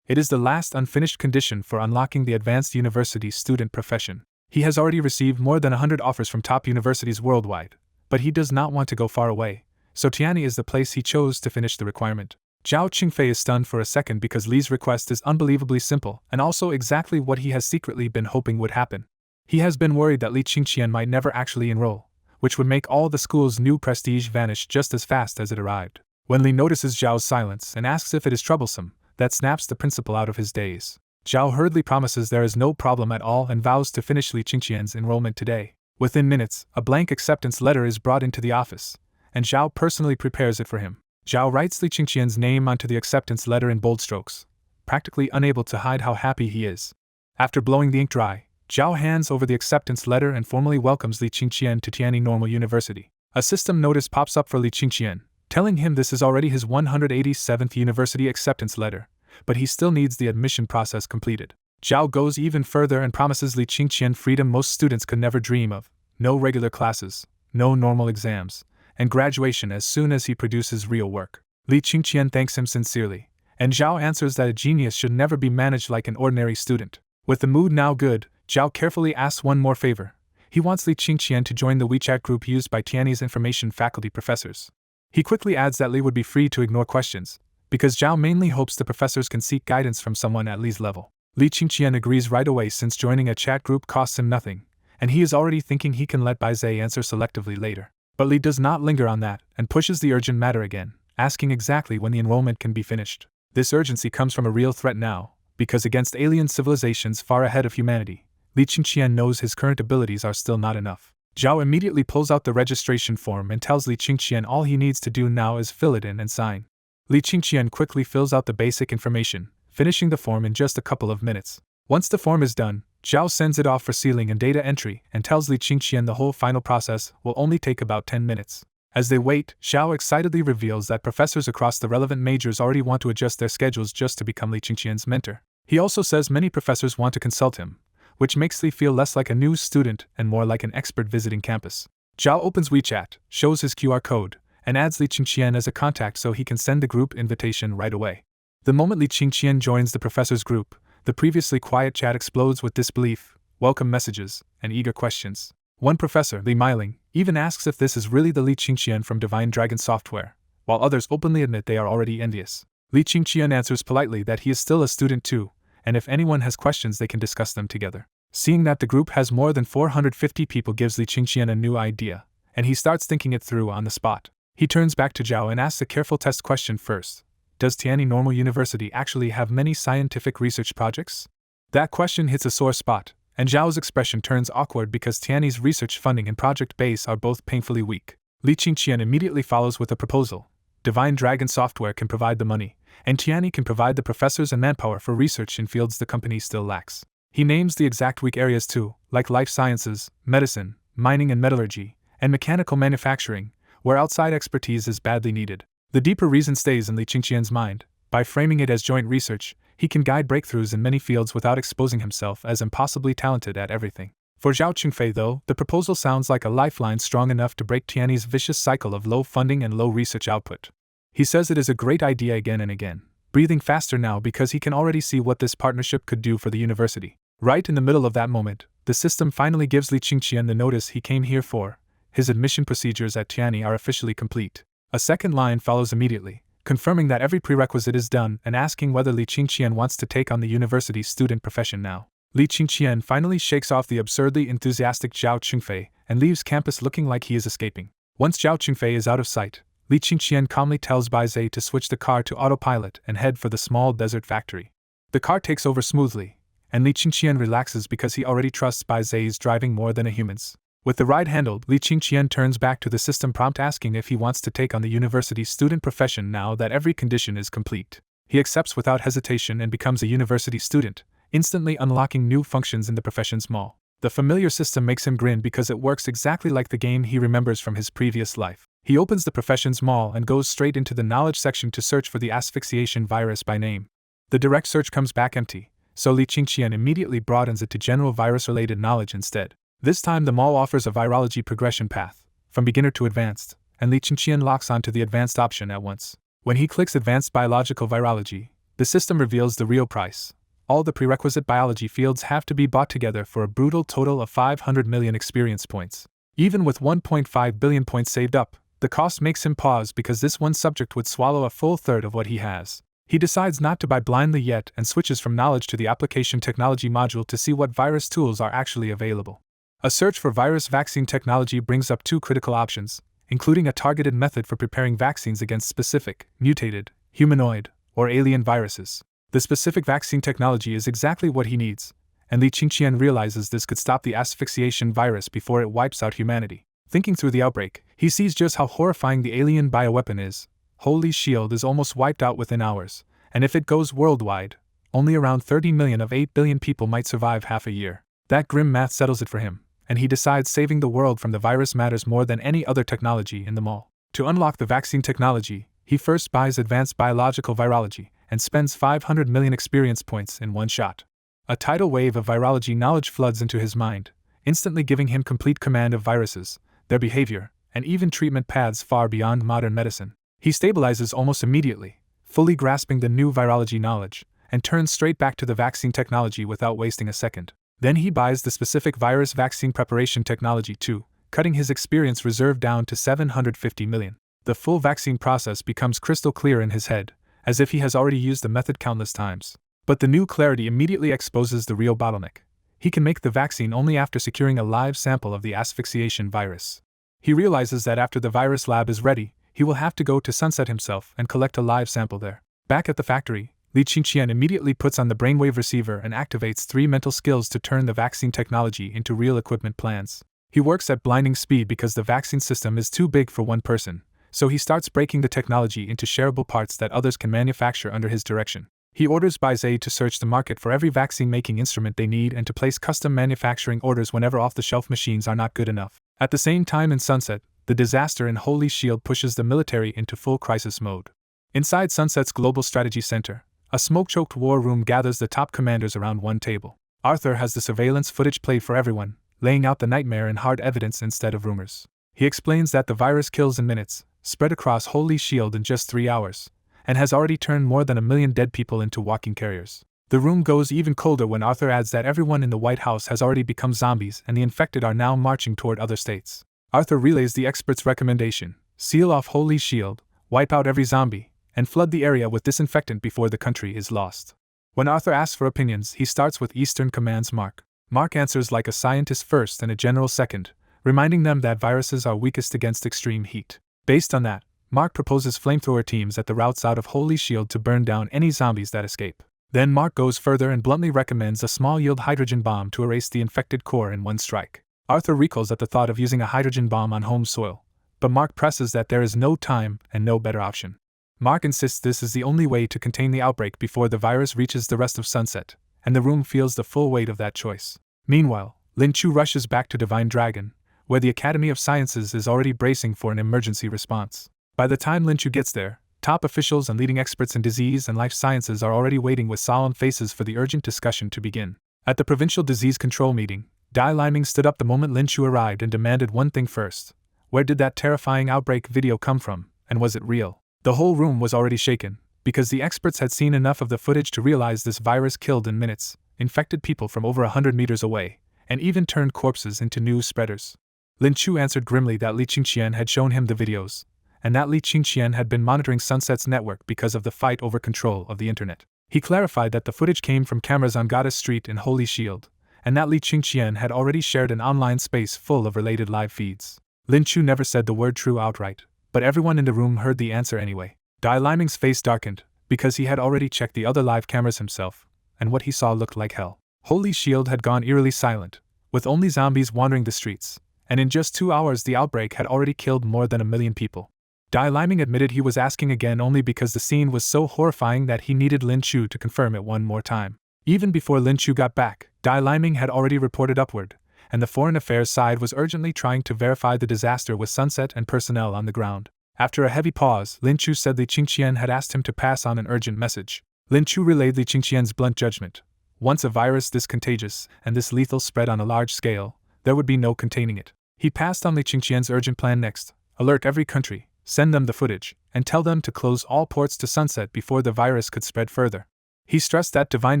It is the last unfinished condition for unlocking the advanced university student profession. He has already received more than 100 offers from top universities worldwide, but he does not want to go far away, so Tianyi is the place he chose to finish the requirement. Zhao Qingfei is stunned for a second because Li's request is unbelievably simple and also exactly what he has secretly been hoping would happen. He has been worried that Li Qingqian might never actually enroll, which would make all the school's new prestige vanish just as fast as it arrived. When Li notices Zhao's silence and asks if it is troublesome, that snaps the principal out of his daze. Zhao hurriedly promises there is no problem at all and vows to finish Li Qingqian's enrollment today. Within minutes, a blank acceptance letter is brought into the office, and Zhao personally prepares it for him. Zhao writes Li Qingqian's name onto the acceptance letter in bold strokes, practically unable to hide how happy he is. After blowing the ink dry, Zhao hands over the acceptance letter and formally welcomes Li Qingqian to Tianyi Normal University. A system notice pops up for Li Qingqian, telling him this is already his 187th university acceptance letter, but he still needs the admission process completed. Zhao goes even further and promises Li Qingqian freedom most students could never dream of: no regular classes, no normal exams, and graduation as soon as he produces real work. Li Qingqian thanks him sincerely, and Zhao answers that a genius should never be managed like an ordinary student. With the mood now good, Zhao carefully asks one more favor. He wants Li Qingqian to join the WeChat group used by Tianyi's information faculty professors. He quickly adds that Li would be free to ignore questions, because Zhao mainly hopes the professors can seek guidance from someone at Li's level. Li Qingqian agrees right away since joining a chat group costs him nothing, and he is already thinking he can let Bai Zhe answer selectively later. But Li does not linger on that and pushes the urgent matter again, asking exactly when the enrollment can be finished. This urgency comes from a real threat now, because against alien civilizations far ahead of humanity, Li Qingqian knows his current abilities are still not enough. Zhao immediately pulls out the registration form and tells Li Qingqian all he needs to do now is fill it in and sign. Li Qingqian quickly fills out the basic information, finishing the form in just a couple of minutes. Once the form is done, Zhao sends it off for sealing and data entry and tells Li Qingqian the whole final process will only take about 10 minutes. As they wait, Zhao excitedly reveals that professors across the relevant majors already want to adjust their schedules just to become Li Qingqian's mentor. He also says many professors want to consult him, which makes Li feel less like a new student and more like an expert visiting campus. Zhao opens WeChat, shows his QR code, and adds Li Qingqian as a contact so he can send the group invitation right away. The moment Li Qingqian joins the professor's group, the previously quiet chat explodes with disbelief, welcome messages, and eager questions. One professor, Li Meiling, even asks if this is really the Li Qingqian from Divine Dragon Software, while others openly admit they are already envious. Li Qingqian answers politely that he is still a student too, and if anyone has questions they can discuss them together. Seeing that the group has more than 450 people gives Li Qingqian a new idea, and he starts thinking it through on the spot. He turns back to Zhao and asks a careful test question first. Does Tianyi Normal University actually have many scientific research projects? That question hits a sore spot, and Zhao's expression turns awkward because Tianyi's research funding and project base are both painfully weak. Li Qingqian immediately follows with a proposal. Divine Dragon Software can provide the money, and Tianyi can provide the professors and manpower for research in fields the company still lacks. He names the exact weak areas too, like life sciences, medicine, mining and metallurgy, and mechanical manufacturing, where outside expertise is badly needed. The deeper reason stays in Li Qingqian's mind. By framing it as joint research, he can guide breakthroughs in many fields without exposing himself as impossibly talented at everything. For Zhao Qingfei though, the proposal sounds like a lifeline strong enough to break Tianyi's vicious cycle of low funding and low research output. He says it is a great idea again and again, breathing faster now because he can already see what this partnership could do for the university. Right in the middle of that moment, the system finally gives Li Qingqian the notice he came here for. His admission procedures at Tianyi are officially complete. A second line follows immediately, confirming that every prerequisite is done and asking whether Li Qingqian wants to take on the university student profession now. Li Qingqian finally shakes off the absurdly enthusiastic Zhao Qingfei and leaves campus looking like he is escaping. Once Zhao Qingfei is out of sight, Li Qingqian calmly tells Bai Zhe to switch the car to autopilot and head for the small desert factory. The car takes over smoothly, and Li Qingqian relaxes because he already trusts Bai Zai's driving more than a human's. With the ride handled, Li Qingqian turns back to the system prompt asking if he wants to take on the university student profession now that every condition is complete. He accepts without hesitation and becomes a university student, instantly unlocking new functions in the profession's mall. The familiar system makes him grin because it works exactly like the game he remembers from his previous life. He opens the profession's mall and goes straight into the knowledge section to search for the asphyxiation virus by name. The direct search comes back empty, so Li Qingqian immediately broadens it to general virus-related knowledge instead. This time the mall offers a virology progression path, from beginner to advanced, and Li Qingqian locks onto the advanced option at once. When he clicks advanced biological virology, the system reveals the real price. All the prerequisite biology fields have to be bought together for a brutal total of 500 million experience points. Even with 1.5 billion points saved up, the cost makes him pause because this one subject would swallow a full third of what he has. He decides not to buy blindly yet and switches from knowledge to the application technology module to see what virus tools are actually available. A search for virus vaccine technology brings up two critical options, including a targeted method for preparing vaccines against specific, mutated, humanoid, or alien viruses. The specific vaccine technology is exactly what he needs, and Li Qingqian realizes this could stop the asphyxiation virus before it wipes out humanity. Thinking through the outbreak, he sees just how horrifying the alien bioweapon is. Holy Shield is almost wiped out within hours, and if it goes worldwide, only around 30 million of 8 billion people might survive half a year. That grim math settles it for him, and he decides saving the world from the virus matters more than any other technology in the mall. To unlock the vaccine technology, he first buys advanced biological virology and spends 500 million experience points in one shot. A tidal wave of virology knowledge floods into his mind, instantly giving him complete command of viruses, their behavior, and even treatment paths far beyond modern medicine. He stabilizes almost immediately, fully grasping the new virology knowledge, and turns straight back to the vaccine technology without wasting a second. Then he buys the specific virus vaccine preparation technology too, cutting his experience reserve down to 750 million. The full vaccine process becomes crystal clear in his head, as if he has already used the method countless times. But the new clarity immediately exposes the real bottleneck. He can make the vaccine only after securing a live sample of the asphyxiation virus. He realizes that after the virus lab is ready, he will have to go to Sunset himself and collect a live sample there. Back at the factory, Li Qingqian immediately puts on the brainwave receiver and activates 3 mental skills to turn the vaccine technology into real equipment plans. He works at blinding speed because the vaccine system is too big for one person, so he starts breaking the technology into shareable parts that others can manufacture under his direction. He orders Bai Zai to search the market for every vaccine-making instrument they need and to place custom manufacturing orders whenever off-the-shelf machines are not good enough. At the same time in Sunset, the disaster in Holy Shield pushes the military into full crisis mode. Inside Sunset's Global Strategy Center, a smoke-choked war room gathers the top commanders around one table. Arthur has the surveillance footage played for everyone, laying out the nightmare in hard evidence instead of rumors. He explains that the virus kills in minutes, spread across Holy Shield in just 3 hours, and has already turned more than 1 million dead people into walking carriers. The room goes even colder when Arthur adds that everyone in the White House has already become zombies and the infected are now marching toward other states. Arthur relays the expert's recommendation: seal off Holy Shield, wipe out every zombie, and flood the area with disinfectant before the country is lost. When Arthur asks for opinions, he starts with Eastern Command's Mark. Mark answers like a scientist first and a general second, reminding them that viruses are weakest against extreme heat. Based on that, Mark proposes flamethrower teams at the routes out of Holy Shield to burn down any zombies that escape. Then Mark goes further and bluntly recommends a small-yield hydrogen bomb to erase the infected core in one strike. Arthur recoils at the thought of using a hydrogen bomb on home soil, but Mark presses that there is no time and no better option. Mark insists this is the only way to contain the outbreak before the virus reaches the rest of Sunset, and the room feels the full weight of that choice. Meanwhile, Lin Chu rushes back to Divine Dragon, where the Academy of Sciences is already bracing for an emergency response. By the time Lin Chu gets there, top officials and leading experts in disease and life sciences are already waiting with solemn faces for the urgent discussion to begin. At the Provincial Disease Control meeting, Dai Liming stood up the moment Lin Chu arrived and demanded one thing first: where did that terrifying outbreak video come from, and was it real? The whole room was already shaken, because the experts had seen enough of the footage to realize this virus killed in minutes, infected people from over 100 meters away, and even turned corpses into news spreaders. Lin Chu answered grimly that Li Qingqian had shown him the videos, and that Li Qingqian had been monitoring Sunset's network because of the fight over control of the internet. He clarified that the footage came from cameras on Goddess Street in Holy Shield, and that Li Qingqian had already shared an online space full of related live feeds. Lin Chu never said the word true outright, but everyone in the room heard the answer anyway. Dai Liming's face darkened, because he had already checked the other live cameras himself, and what he saw looked like hell. Holy Shield had gone eerily silent, with only zombies wandering the streets, and in just 2 hours the outbreak had already killed more than 1 million people. Dai Liming admitted he was asking again only because the scene was so horrifying that he needed Lin Chu to confirm it one more time. Even before Lin Chu got back, Dai Liming had already reported upward, and the Foreign Affairs side was urgently trying to verify the disaster with Sunset and personnel on the ground. After a heavy pause, Lin Chu said Li Qingqian had asked him to pass on an urgent message. Lin Chu relayed Li Qingqian's blunt judgment. Once a virus this contagious and this lethal spread on a large scale, there would be no containing it. He passed on Li Qingqian's urgent plan next: alert every country, send them the footage, and tell them to close all ports to Sunset before the virus could spread further. He stressed that Divine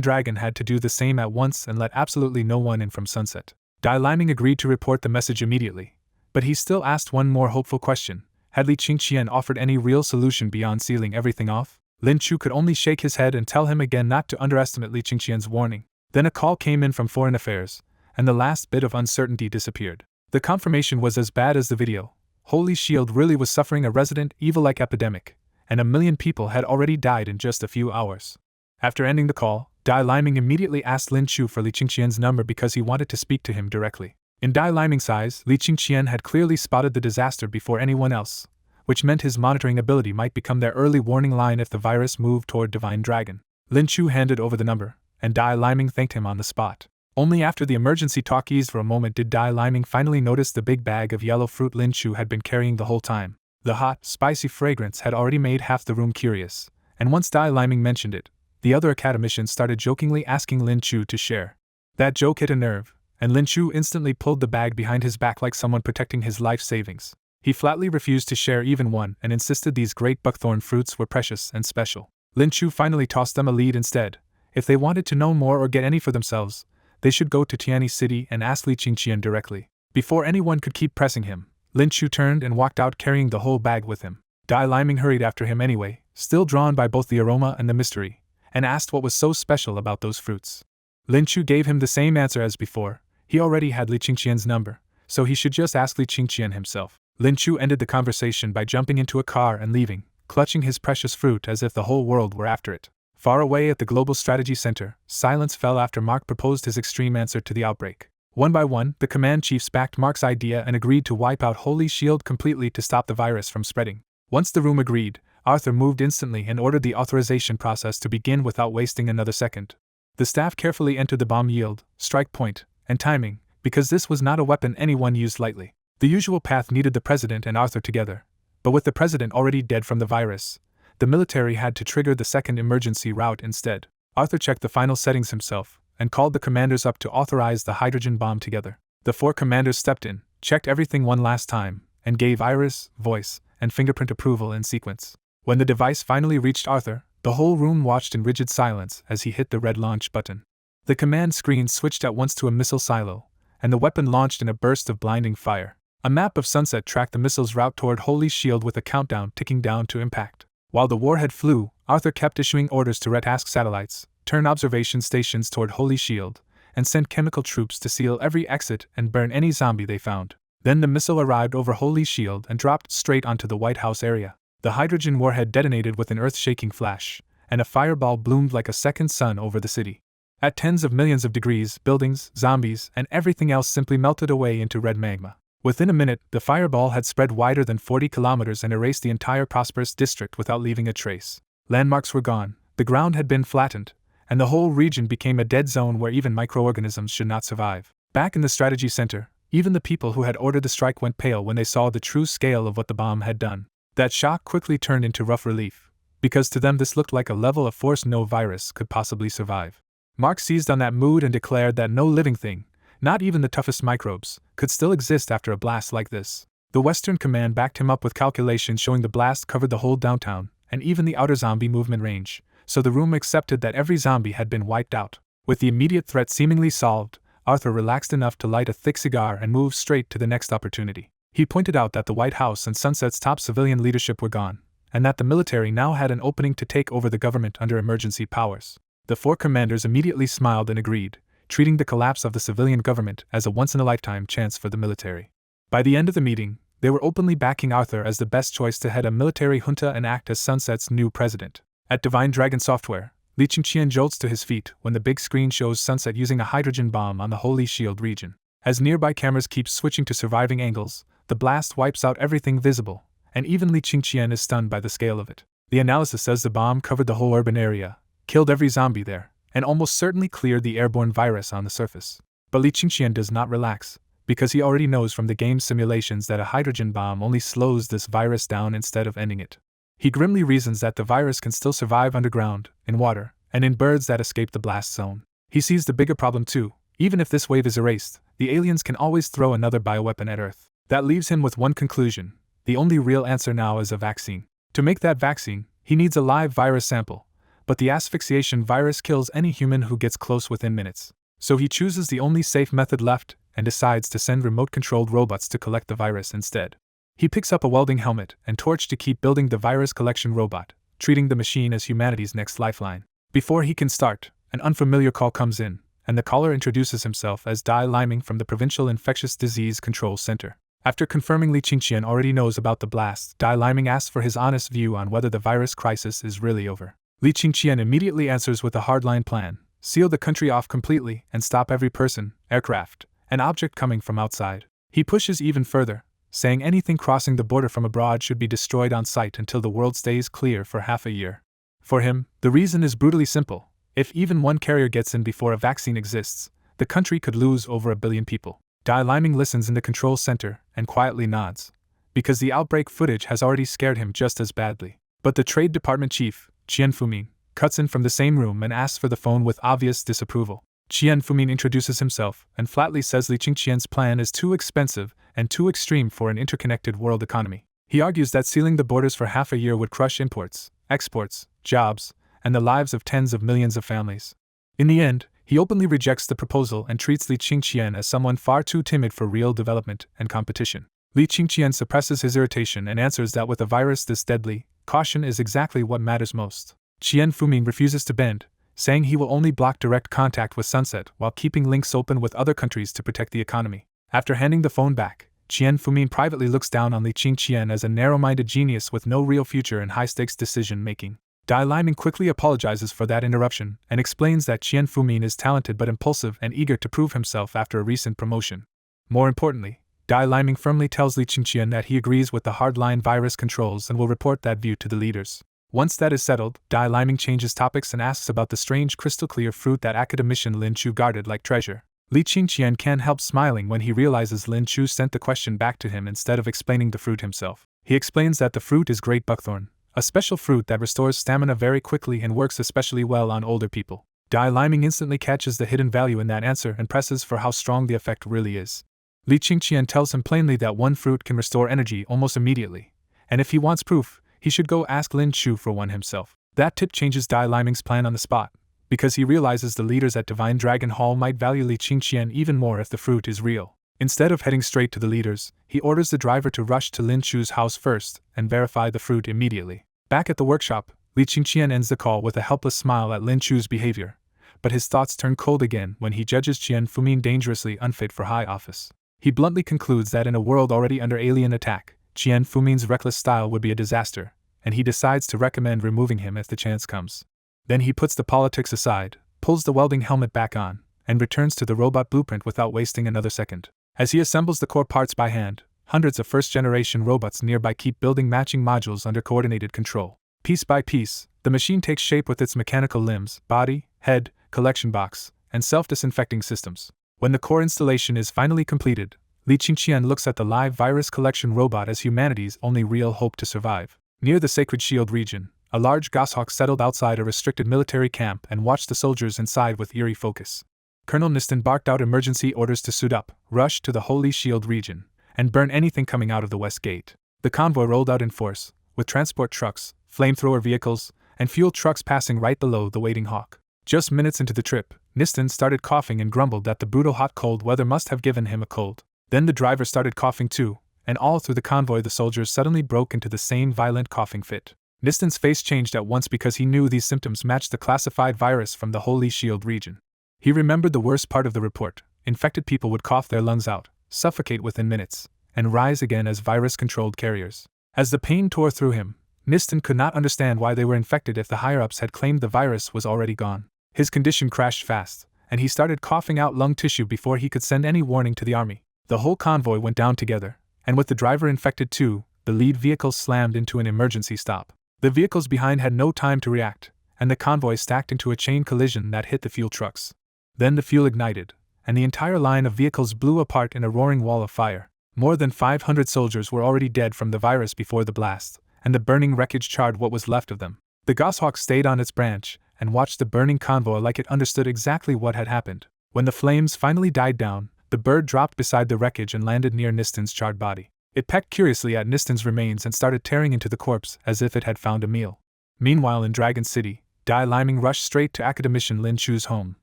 Dragon had to do the same at once and let absolutely no one in from Sunset. Dai Liming agreed to report the message immediately, but he still asked one more hopeful question: had Li Qingqian offered any real solution beyond sealing everything off? Lin Chu could only shake his head and tell him again not to underestimate Li Qingqian's warning. Then a call came in from Foreign Affairs, and the last bit of uncertainty disappeared. The confirmation was as bad as the video. Holy Shield really was suffering a resident evil-like epidemic, and 1 million people had already died in just a few hours. After ending the call, Dai Liming immediately asked Lin Chu for Li Qingqian's number because he wanted to speak to him directly. In Dai Liming's eyes, Li Qingqian had clearly spotted the disaster before anyone else, which meant his monitoring ability might become their early warning line if the virus moved toward Divine Dragon. Lin Chu handed over the number, and Dai Liming thanked him on the spot. Only after the emergency talk eased for a moment did Dai Liming finally notice the big bag of yellow fruit Lin Chu had been carrying the whole time. The hot, spicy fragrance had already made half the room curious, and once Dai Liming mentioned it, the other academicians started jokingly asking Lin Chu to share. That joke hit a nerve, and Lin Chu instantly pulled the bag behind his back like someone protecting his life savings. He flatly refused to share even one and insisted these great buckthorn fruits were precious and special. Lin Chu finally tossed them a lead instead. If they wanted to know more or get any for themselves, they should go to Tianyi City and ask Li Qingqian directly. Before anyone could keep pressing him, Lin Chu turned and walked out carrying the whole bag with him. Dai Liming hurried after him anyway, still drawn by both the aroma and the mystery, and asked what was so special about those fruits. Lin Chu gave him the same answer as before. He already had Li Qingqian's number, so he should just ask Li Qingqian himself. Lin Chu ended the conversation by jumping into a car and leaving, clutching his precious fruit as if the whole world were after it. Far away at the Global Strategy Center, silence fell after Mark proposed his extreme answer to the outbreak. One by one, the command chiefs backed Mark's idea and agreed to wipe out Holy Shield completely to stop the virus from spreading. Once the room agreed, Arthur moved instantly and ordered the authorization process to begin without wasting another second. The staff carefully entered the bomb yield, strike point, and timing, because this was not a weapon anyone used lightly. The usual path needed the president and Arthur together, but with the president already dead from the virus, the military had to trigger the second emergency route instead. Arthur checked the final settings himself, and called the commanders up to authorize the hydrogen bomb together. The 4 commanders stepped in, checked everything one last time, and gave iris, voice, and fingerprint approval in sequence. When the device finally reached Arthur, the whole room watched in rigid silence as he hit the red launch button. The command screen switched at once to a missile silo, and the weapon launched in a burst of blinding fire. A map of Sunset tracked the missile's route toward Holy Shield with a countdown ticking down to impact. While the warhead flew, Arthur kept issuing orders to task satellites, turn observation stations toward Holy Shield, and send chemical troops to seal every exit and burn any zombie they found. Then the missile arrived over Holy Shield and dropped straight onto the White House area. The hydrogen warhead detonated with an earth-shaking flash, and a fireball bloomed like a second sun over the city. At tens of millions of degrees, buildings, zombies, and everything else simply melted away into red magma. Within a minute, the fireball had spread wider than 40 kilometers and erased the entire prosperous district without leaving a trace. Landmarks were gone, the ground had been flattened, and the whole region became a dead zone where even microorganisms should not survive. Back in the strategy center, even the people who had ordered the strike went pale when they saw the true scale of what the bomb had done. That shock quickly turned into rough relief, because to them this looked like a level of force no virus could possibly survive. Mark seized on that mood and declared that no living thing, not even the toughest microbes, could still exist after a blast like this. The Western Command backed him up with calculations showing the blast covered the whole downtown, and even the outer zombie movement range, so the room accepted that every zombie had been wiped out. With the immediate threat seemingly solved, Arthur relaxed enough to light a thick cigar and move straight to the next opportunity. He pointed out that the White House and Sunset's top civilian leadership were gone, and that the military now had an opening to take over the government under emergency powers. The 4 commanders immediately smiled and agreed, treating the collapse of the civilian government as a once-in-a-lifetime chance for the military. By the end of the meeting, they were openly backing Arthur as the best choice to head a military junta and act as Sunset's new president. At Divine Dragon Software, Li Qingqian jolts to his feet when the big screen shows Sunset using a hydrogen bomb on the Holy Shield region. As nearby cameras keep switching to surviving angles, the blast wipes out everything visible, and even Li Qingqian is stunned by the scale of it. The analysis says the bomb covered the whole urban area, killed every zombie there, and almost certainly cleared the airborne virus on the surface. But Li Qingqian does not relax, because he already knows from the game's simulations that a hydrogen bomb only slows this virus down instead of ending it. He grimly reasons that the virus can still survive underground, in water, and in birds that escape the blast zone. He sees the bigger problem too. Even if this wave is erased, the aliens can always throw another bioweapon at Earth. That leaves him with one conclusion: the only real answer now is a vaccine. To make that vaccine, he needs a live virus sample, but the asphyxiation virus kills any human who gets close within minutes. So he chooses the only safe method left and decides to send remote-controlled robots to collect the virus instead. He picks up a welding helmet and torch to keep building the virus collection robot, treating the machine as humanity's next lifeline. Before he can start, an unfamiliar call comes in, and the caller introduces himself as Dai Liming from the Provincial Infectious Disease Control Center. After confirming Li Qingqian already knows about the blast, Dai Liming asks for his honest view on whether the virus crisis is really over. Li Qingqian immediately answers with a hardline plan: seal the country off completely and stop every person, aircraft, and object coming from outside. He pushes even further, saying anything crossing the border from abroad should be destroyed on sight until the world stays clear for half a year. For him, the reason is brutally simple: if even one carrier gets in before a vaccine exists, the country could lose over 1 billion people. Dai Liming listens in the control center and quietly nods, because the outbreak footage has already scared him just as badly. But the Trade Department chief, Qian Fumin, cuts in from the same room and asks for the phone with obvious disapproval. Qian Fumin introduces himself and flatly says Li Qingqian's plan is too expensive and too extreme for an interconnected world economy. He argues that sealing the borders for half a year would crush imports, exports, jobs, and the lives of tens of millions of families. In the end, he openly rejects the proposal and treats Li Qingqian as someone far too timid for real development and competition. Li Qingqian suppresses his irritation and answers that with a virus this deadly, caution is exactly what matters most. Qian Fumin refuses to bend, saying he will only block direct contact with Sunset while keeping links open with other countries to protect the economy. After handing the phone back, Qian Fumin privately looks down on Li Qingqian as a narrow-minded genius with no real future in high-stakes decision-making. Dai Liming quickly apologizes for that interruption and explains that Qian Fumin is talented but impulsive and eager to prove himself after a recent promotion. More importantly, Dai Liming firmly tells Li Qingqian that he agrees with the hardline virus controls and will report that view to the leaders. Once that is settled, Dai Liming changes topics and asks about the strange crystal-clear fruit that academician Lin Chu guarded like treasure. Li Qingqian can't help smiling when he realizes Lin Chu sent the question back to him instead of explaining the fruit himself. He explains that the fruit is great buckthorn, a special fruit that restores stamina very quickly and works especially well on older people. Dai Liming instantly catches the hidden value in that answer and presses for how strong the effect really is. Li Qingqian tells him plainly that one fruit can restore energy almost immediately, and if he wants proof, he should go ask Lin Chu for one himself. That tip changes Dai Liming's plan on the spot, because he realizes the leaders at Divine Dragon Hall might value Li Qingqian even more if the fruit is real. Instead of heading straight to the leaders, he orders the driver to rush to Lin Chu's house first and verify the fruit immediately. Back at the workshop, Li Qingqian ends the call with a helpless smile at Lin Chu's behavior, but his thoughts turn cold again when he judges Qian Fumin dangerously unfit for high office. He bluntly concludes that in a world already under alien attack, Qian Fumin's reckless style would be a disaster, and he decides to recommend removing him if the chance comes. Then he puts the politics aside, pulls the welding helmet back on, and returns to the robot blueprint without wasting another second. As he assembles the core parts by hand, hundreds of first-generation robots nearby keep building matching modules under coordinated control. Piece by piece, the machine takes shape with its mechanical limbs, body, head, collection box, and self-disinfecting systems. When the core installation is finally completed, Li Qingqian looks at the live virus collection robot as humanity's only real hope to survive. Near the Sacred Shield region, a large goshawk settled outside a restricted military camp and watched the soldiers inside with eerie focus. Colonel Niston barked out emergency orders to suit up, rush to the Holy Shield region, and burn anything coming out of the West Gate. The convoy rolled out in force, with transport trucks, flamethrower vehicles, and fuel trucks passing right below the waiting hawk. Just minutes into the trip, Niston started coughing and grumbled that the brutal hot cold weather must have given him a cold. Then the driver started coughing too, and all through the convoy the soldiers suddenly broke into the same violent coughing fit. Niston's face changed at once because he knew these symptoms matched the classified virus from the Holy Shield region. He remembered the worst part of the report: infected people would cough their lungs out, suffocate within minutes, and rise again as virus-controlled carriers. As the pain tore through him, Niston could not understand why they were infected if the higher-ups had claimed the virus was already gone. His condition crashed fast, and he started coughing out lung tissue before he could send any warning to the army. The whole convoy went down together, and with the driver infected too, the lead vehicle slammed into an emergency stop. The vehicles behind had no time to react, and the convoy stacked into a chain collision that hit the fuel trucks. Then the fuel ignited, and the entire line of vehicles blew apart in a roaring wall of fire. More than 500 soldiers were already dead from the virus before the blast, and the burning wreckage charred what was left of them. The goshawk stayed on its branch and watched the burning convoy like it understood exactly what had happened. When the flames finally died down, the bird dropped beside the wreckage and landed near Niston's charred body. It pecked curiously at Niston's remains and started tearing into the corpse as if it had found a meal. Meanwhile in Dragon City, Dai Liming rushed straight to academician Lin Chu's home,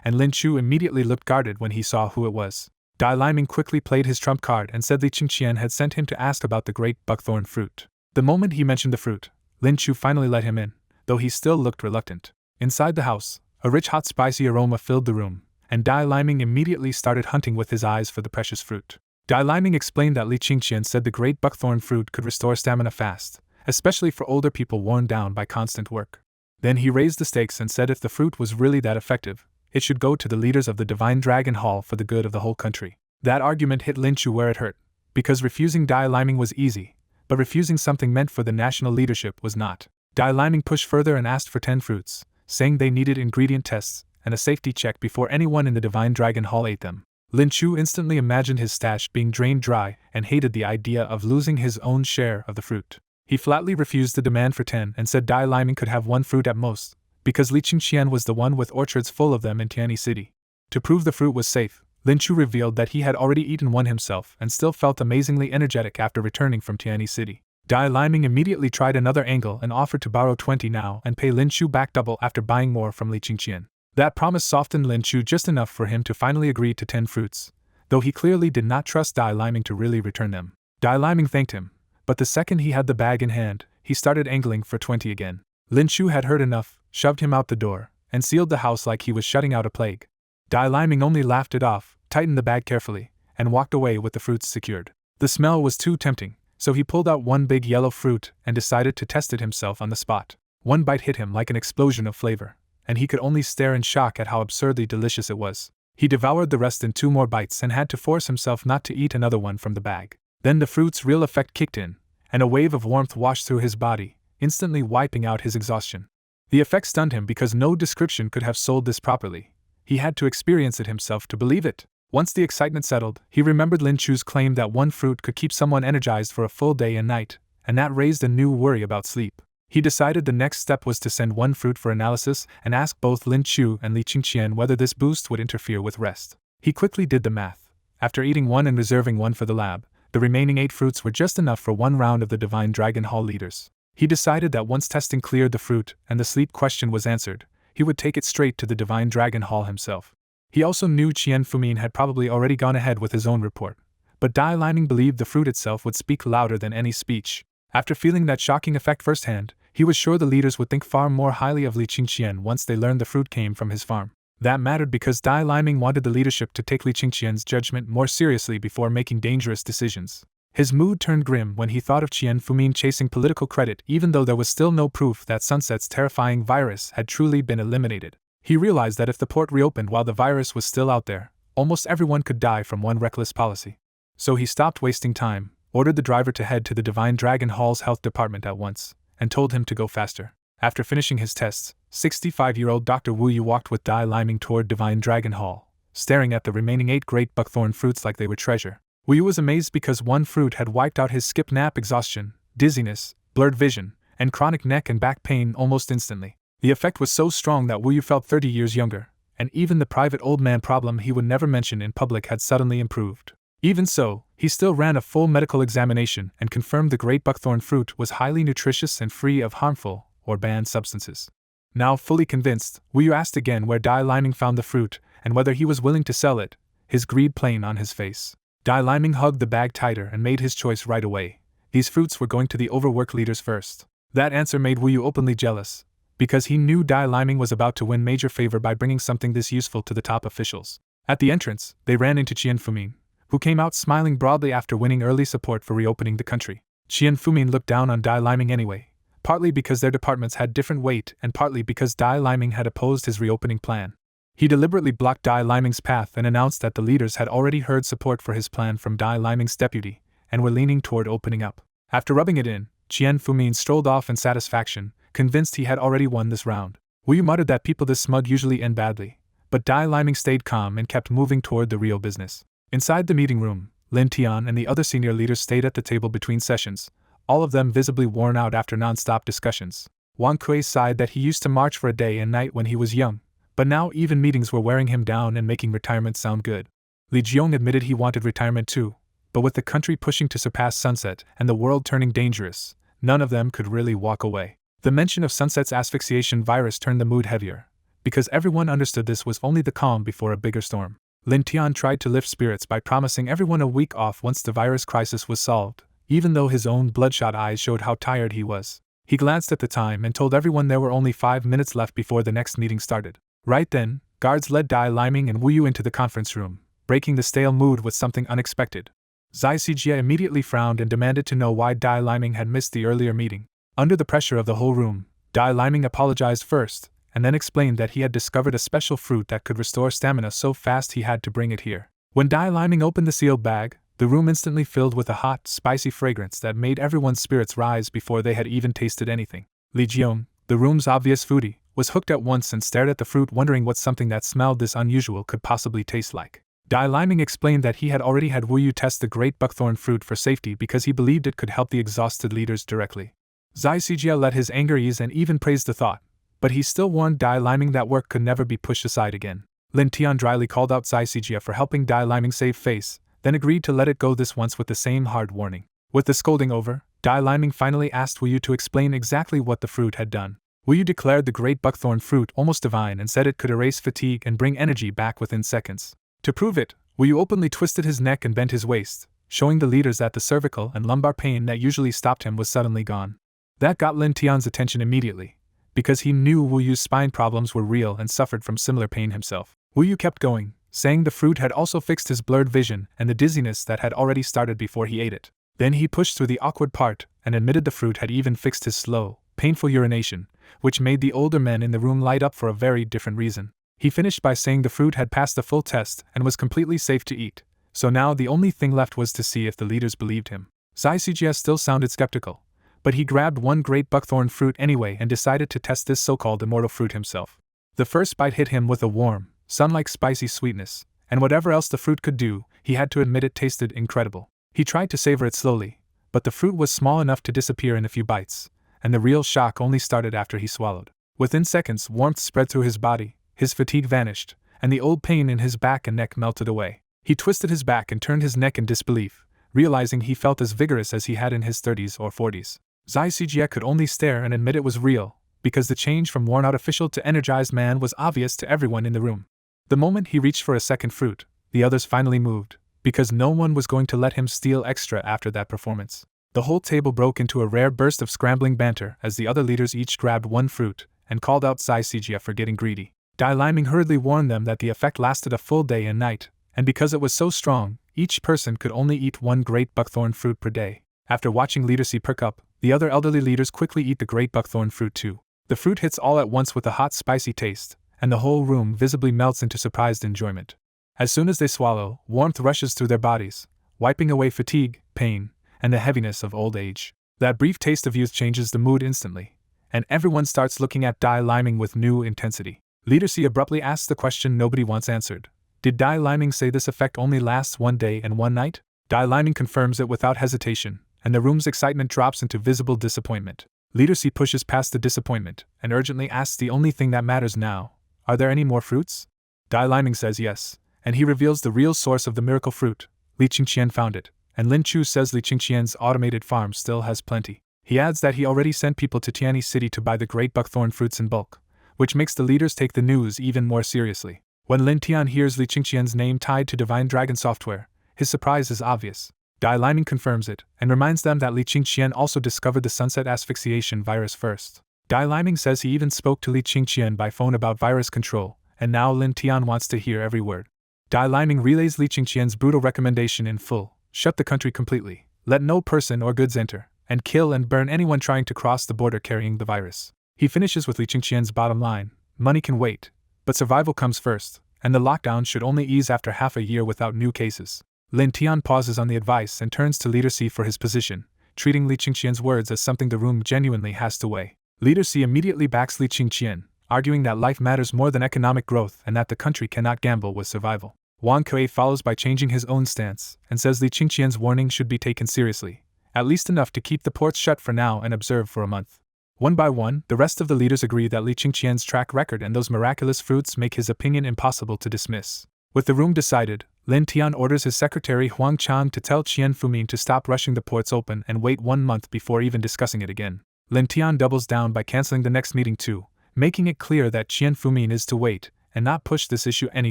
and Lin Chu immediately looked guarded when he saw who it was. Dai Liming quickly played his trump card and said Li Qingqian had sent him to ask about the great buckthorn fruit. The moment he mentioned the fruit, Lin Chu finally let him in, though he still looked reluctant. Inside the house, a rich hot spicy aroma filled the room, and Dai Liming immediately started hunting with his eyes for the precious fruit. Dai Liming explained that Li Qingqian said the great buckthorn fruit could restore stamina fast, especially for older people worn down by constant work. Then he raised the stakes and said if the fruit was really that effective, it should go to the leaders of the Divine Dragon Hall for the good of the whole country. That argument hit Lin Chu where it hurt, because refusing Dai Liming was easy, but refusing something meant for the national leadership was not. Dai Liming pushed further and asked for 10 fruits, saying they needed ingredient tests and a safety check before anyone in the Divine Dragon Hall ate them. Lin Chu instantly imagined his stash being drained dry and hated the idea of losing his own share of the fruit. He flatly refused the demand for 10 and said Dai Liming could have 1 fruit at most, because Li Qingqian was the one with orchards full of them in Tianyi City. To prove the fruit was safe, Lin Chu revealed that he had already eaten one himself and still felt amazingly energetic after returning from Tianyi City. Dai Liming immediately tried another angle and offered to borrow 20 now and pay Lin Chu back double after buying more from Li Qingqian. That promise softened Lin Chu just enough for him to finally agree to 10 fruits, though he clearly did not trust Dai Liming to really return them. Dai Liming thanked him, but the second he had the bag in hand, he started angling for 20 again. Lin Chu had heard enough, shoved him out the door, and sealed the house like he was shutting out a plague. Dai Liming only laughed it off, tightened the bag carefully, and walked away with the fruits secured. The smell was too tempting, so he pulled out one big yellow fruit and decided to test it himself on the spot. One bite hit him like an explosion of flavor, and he could only stare in shock at how absurdly delicious it was. He devoured the rest in 2 more bites and had to force himself not to eat another one from the bag. Then the fruit's real effect kicked in, and a wave of warmth washed through his body, instantly wiping out his exhaustion. The effect stunned him because no description could have sold this properly. He had to experience it himself to believe it. Once the excitement settled, he remembered Lin Chu's claim that 1 fruit could keep someone energized for a full day and night, and that raised a new worry about sleep. He decided the next step was to send 1 fruit for analysis and ask both Lin Chu and Li Qingqian whether this boost would interfere with rest. He quickly did the math. After eating 1 and reserving 1 for the lab, the remaining 8 fruits were just enough for 1 round of the Divine Dragon Hall leaders. He decided that once testing cleared the fruit and the sleep question was answered, he would take it straight to the Divine Dragon Hall himself. He also knew Qian Fumin had probably already gone ahead with his own report, but Dai Liming believed the fruit itself would speak louder than any speech. After feeling that shocking effect firsthand, he was sure the leaders would think far more highly of Li Qingqian once they learned the fruit came from his farm. That mattered because Dai Liming wanted the leadership to take Li Qingqian's judgment more seriously before making dangerous decisions. His mood turned grim when he thought of Qian Fumin chasing political credit even though there was still no proof that Sunset's terrifying virus had truly been eliminated. He realized that if the port reopened while the virus was still out there, almost everyone could die from one reckless policy. So he stopped wasting time, ordered the driver to head to the Divine Dragon Hall's health department at once, and told him to go faster. After finishing his tests, 65-year-old Dr. Wu Yu walked with Dai Liming toward Divine Dragon Hall, staring at the remaining 8 great buckthorn fruits like they were treasure. Wu Yu was amazed because 1 fruit had wiped out his skip nap exhaustion, dizziness, blurred vision, and chronic neck and back pain almost instantly. The effect was so strong that Wu Yu felt 30 years younger, and even the private old man problem he would never mention in public had suddenly improved. Even so, he still ran a full medical examination and confirmed the great buckthorn fruit was highly nutritious and free of harmful or banned substances. Now fully convinced, Wu Yu asked again where Dai Liming found the fruit and whether he was willing to sell it, his greed plain on his face. Dai Liming hugged the bag tighter and made his choice right away. These fruits were going to the overworked leaders first. That answer made Wu Yu openly jealous, because he knew Dai Liming was about to win major favor by bringing something this useful to the top officials. At the entrance, they ran into Qian Fumin, who came out smiling broadly after winning early support for reopening the country. Qian Fumin looked down on Dai Liming anyway, partly because their departments had different weight and partly because Dai Liming had opposed his reopening plan. He deliberately blocked Dai Liming's path and announced that the leaders had already heard support for his plan from Dai Liming's deputy and were leaning toward opening up. After rubbing it in, Qian Fumin strolled off in satisfaction, convinced he had already won this round. Wu Yu muttered that people this smug usually end badly, but Dai Liming stayed calm and kept moving toward the real business. Inside the meeting room, Lin Tian and the other senior leaders stayed at the table between sessions, all of them visibly worn out after non-stop discussions. Wang Kui sighed that he used to march for a day and night when he was young, but now even meetings were wearing him down and making retirement sound good. Li Jiong admitted he wanted retirement too, but with the country pushing to surpass sunset and the world turning dangerous, none of them could really walk away. The mention of Sunset's asphyxiation virus turned the mood heavier, because everyone understood this was only the calm before a bigger storm. Lin Tian tried to lift spirits by promising everyone a week off once the virus crisis was solved, even though his own bloodshot eyes showed how tired he was. He glanced at the time and told everyone there were only 5 minutes left before the next meeting started. Right then, guards led Dai Liming and Wu Yu into the conference room, breaking the stale mood with something unexpected. Zai Sijia immediately frowned and demanded to know why Dai Liming had missed the earlier meeting. Under the pressure of the whole room, Dai Liming apologized first, and then explained that he had discovered a special fruit that could restore stamina so fast he had to bring it here. When Dai Liming opened the sealed bag, the room instantly filled with a hot, spicy fragrance that made everyone's spirits rise before they had even tasted anything. Li Jiong, the room's obvious foodie, was hooked at once and stared at the fruit, wondering what something that smelled this unusual could possibly taste like. Dai Liming explained that he had already had Wu Yu test the great buckthorn fruit for safety because he believed it could help the exhausted leaders directly. Zai Sijia let his anger ease and even praised the thought, but he still warned Dai Liming that work could never be pushed aside again. Lin Tian dryly called out Zai Sijia for helping Dai Liming save face, then agreed to let it go this once with the same hard warning. With the scolding over, Dai Liming finally asked Wu Yu to explain exactly what the fruit had done. Wu Yu declared the great buckthorn fruit almost divine and said it could erase fatigue and bring energy back within seconds. To prove it, Wu Yu openly twisted his neck and bent his waist, showing the leaders that the cervical and lumbar pain that usually stopped him was suddenly gone. That got Lin Tian's attention immediately, because he knew Wu Yu's spine problems were real and suffered from similar pain himself. Wu Yu kept going, saying the fruit had also fixed his blurred vision and the dizziness that had already started before he ate it. Then he pushed through the awkward part and admitted the fruit had even fixed his slow, painful urination, which made the older men in the room light up for a very different reason. He finished by saying the fruit had passed the full test and was completely safe to eat, so now the only thing left was to see if the leaders believed him. Zai Sijia still sounded skeptical, but he grabbed one great buckthorn fruit anyway and decided to test this so-called immortal fruit himself. The first bite hit him with a warm, sun-like spicy sweetness, and whatever else the fruit could do, he had to admit it tasted incredible. He tried to savor it slowly, but the fruit was small enough to disappear in a few bites, and the real shock only started after he swallowed. Within seconds, warmth spread through his body, his fatigue vanished, and the old pain in his back and neck melted away. He twisted his back and turned his neck in disbelief, realizing he felt as vigorous as he had in his 30s or 40s. Zai Sijia could only stare and admit it was real, because the change from worn-out official to energized man was obvious to everyone in the room. The moment he reached for a second fruit, the others finally moved, because no one was going to let him steal extra after that performance. The whole table broke into a rare burst of scrambling banter as the other leaders each grabbed one fruit and called out Zai Sijia for getting greedy. Dai Liming hurriedly warned them that the effect lasted a full day and night, and because it was so strong, each person could only eat one great buckthorn fruit per day. After watching Leader C perk up, the other elderly leaders quickly eat the great buckthorn fruit too. The fruit hits all at once with a hot, spicy taste, and the whole room visibly melts into surprised enjoyment. As soon as they swallow, warmth rushes through their bodies, wiping away fatigue, pain, and the heaviness of old age. That brief taste of youth changes the mood instantly, and everyone starts looking at Dai Liming with new intensity. Leader C abruptly asks the question nobody wants answered. Did Dai Liming say this effect only lasts one day and one night? Dai Liming confirms it without hesitation, and the room's excitement drops into visible disappointment. Leader C pushes past the disappointment and urgently asks the only thing that matters now, are there any more fruits? Dai Liming says yes, and he reveals the real source of the miracle fruit. Li Qingqian found it, and Lin Chu says Li Qingqian's automated farm still has plenty. He adds that he already sent people to Tianyi City to buy the great buckthorn fruits in bulk, which makes the leaders take the news even more seriously. When Lin Tian hears Li Qingqian's name tied to Divine Dragon software, his surprise is obvious. Dai Liming confirms it, and reminds them that Li Qingqian also discovered the sunset asphyxiation virus first. Dai Liming says he even spoke to Li Qingqian by phone about virus control, and now Lin Tian wants to hear every word. Dai Liming relays Li Qingqian's brutal recommendation in full: shut the country completely, let no person or goods enter, and kill and burn anyone trying to cross the border carrying the virus. He finishes with Li Qingqian's bottom line: money can wait, but survival comes first, and the lockdown should only ease after half a year without new cases. Lin Tian pauses on the advice and turns to Leader C for his position, treating Li Qingqian's words as something the room genuinely has to weigh. Leader C immediately backs Li Qingqian, arguing that life matters more than economic growth and that the country cannot gamble with survival. Wang Kui follows by changing his own stance and says Li Qingqian's warning should be taken seriously, at least enough to keep the ports shut for now and observe for a month. One by one, the rest of the leaders agree that Li Qingqian's track record and those miraculous fruits make his opinion impossible to dismiss. With the room decided, Lin Tian orders his secretary Huang Chang to tell Qian Fumin to stop rushing the ports open and wait 1 month before even discussing it again. Lin Tian doubles down by canceling the next meeting too, making it clear that Qian Fumin is to wait and not push this issue any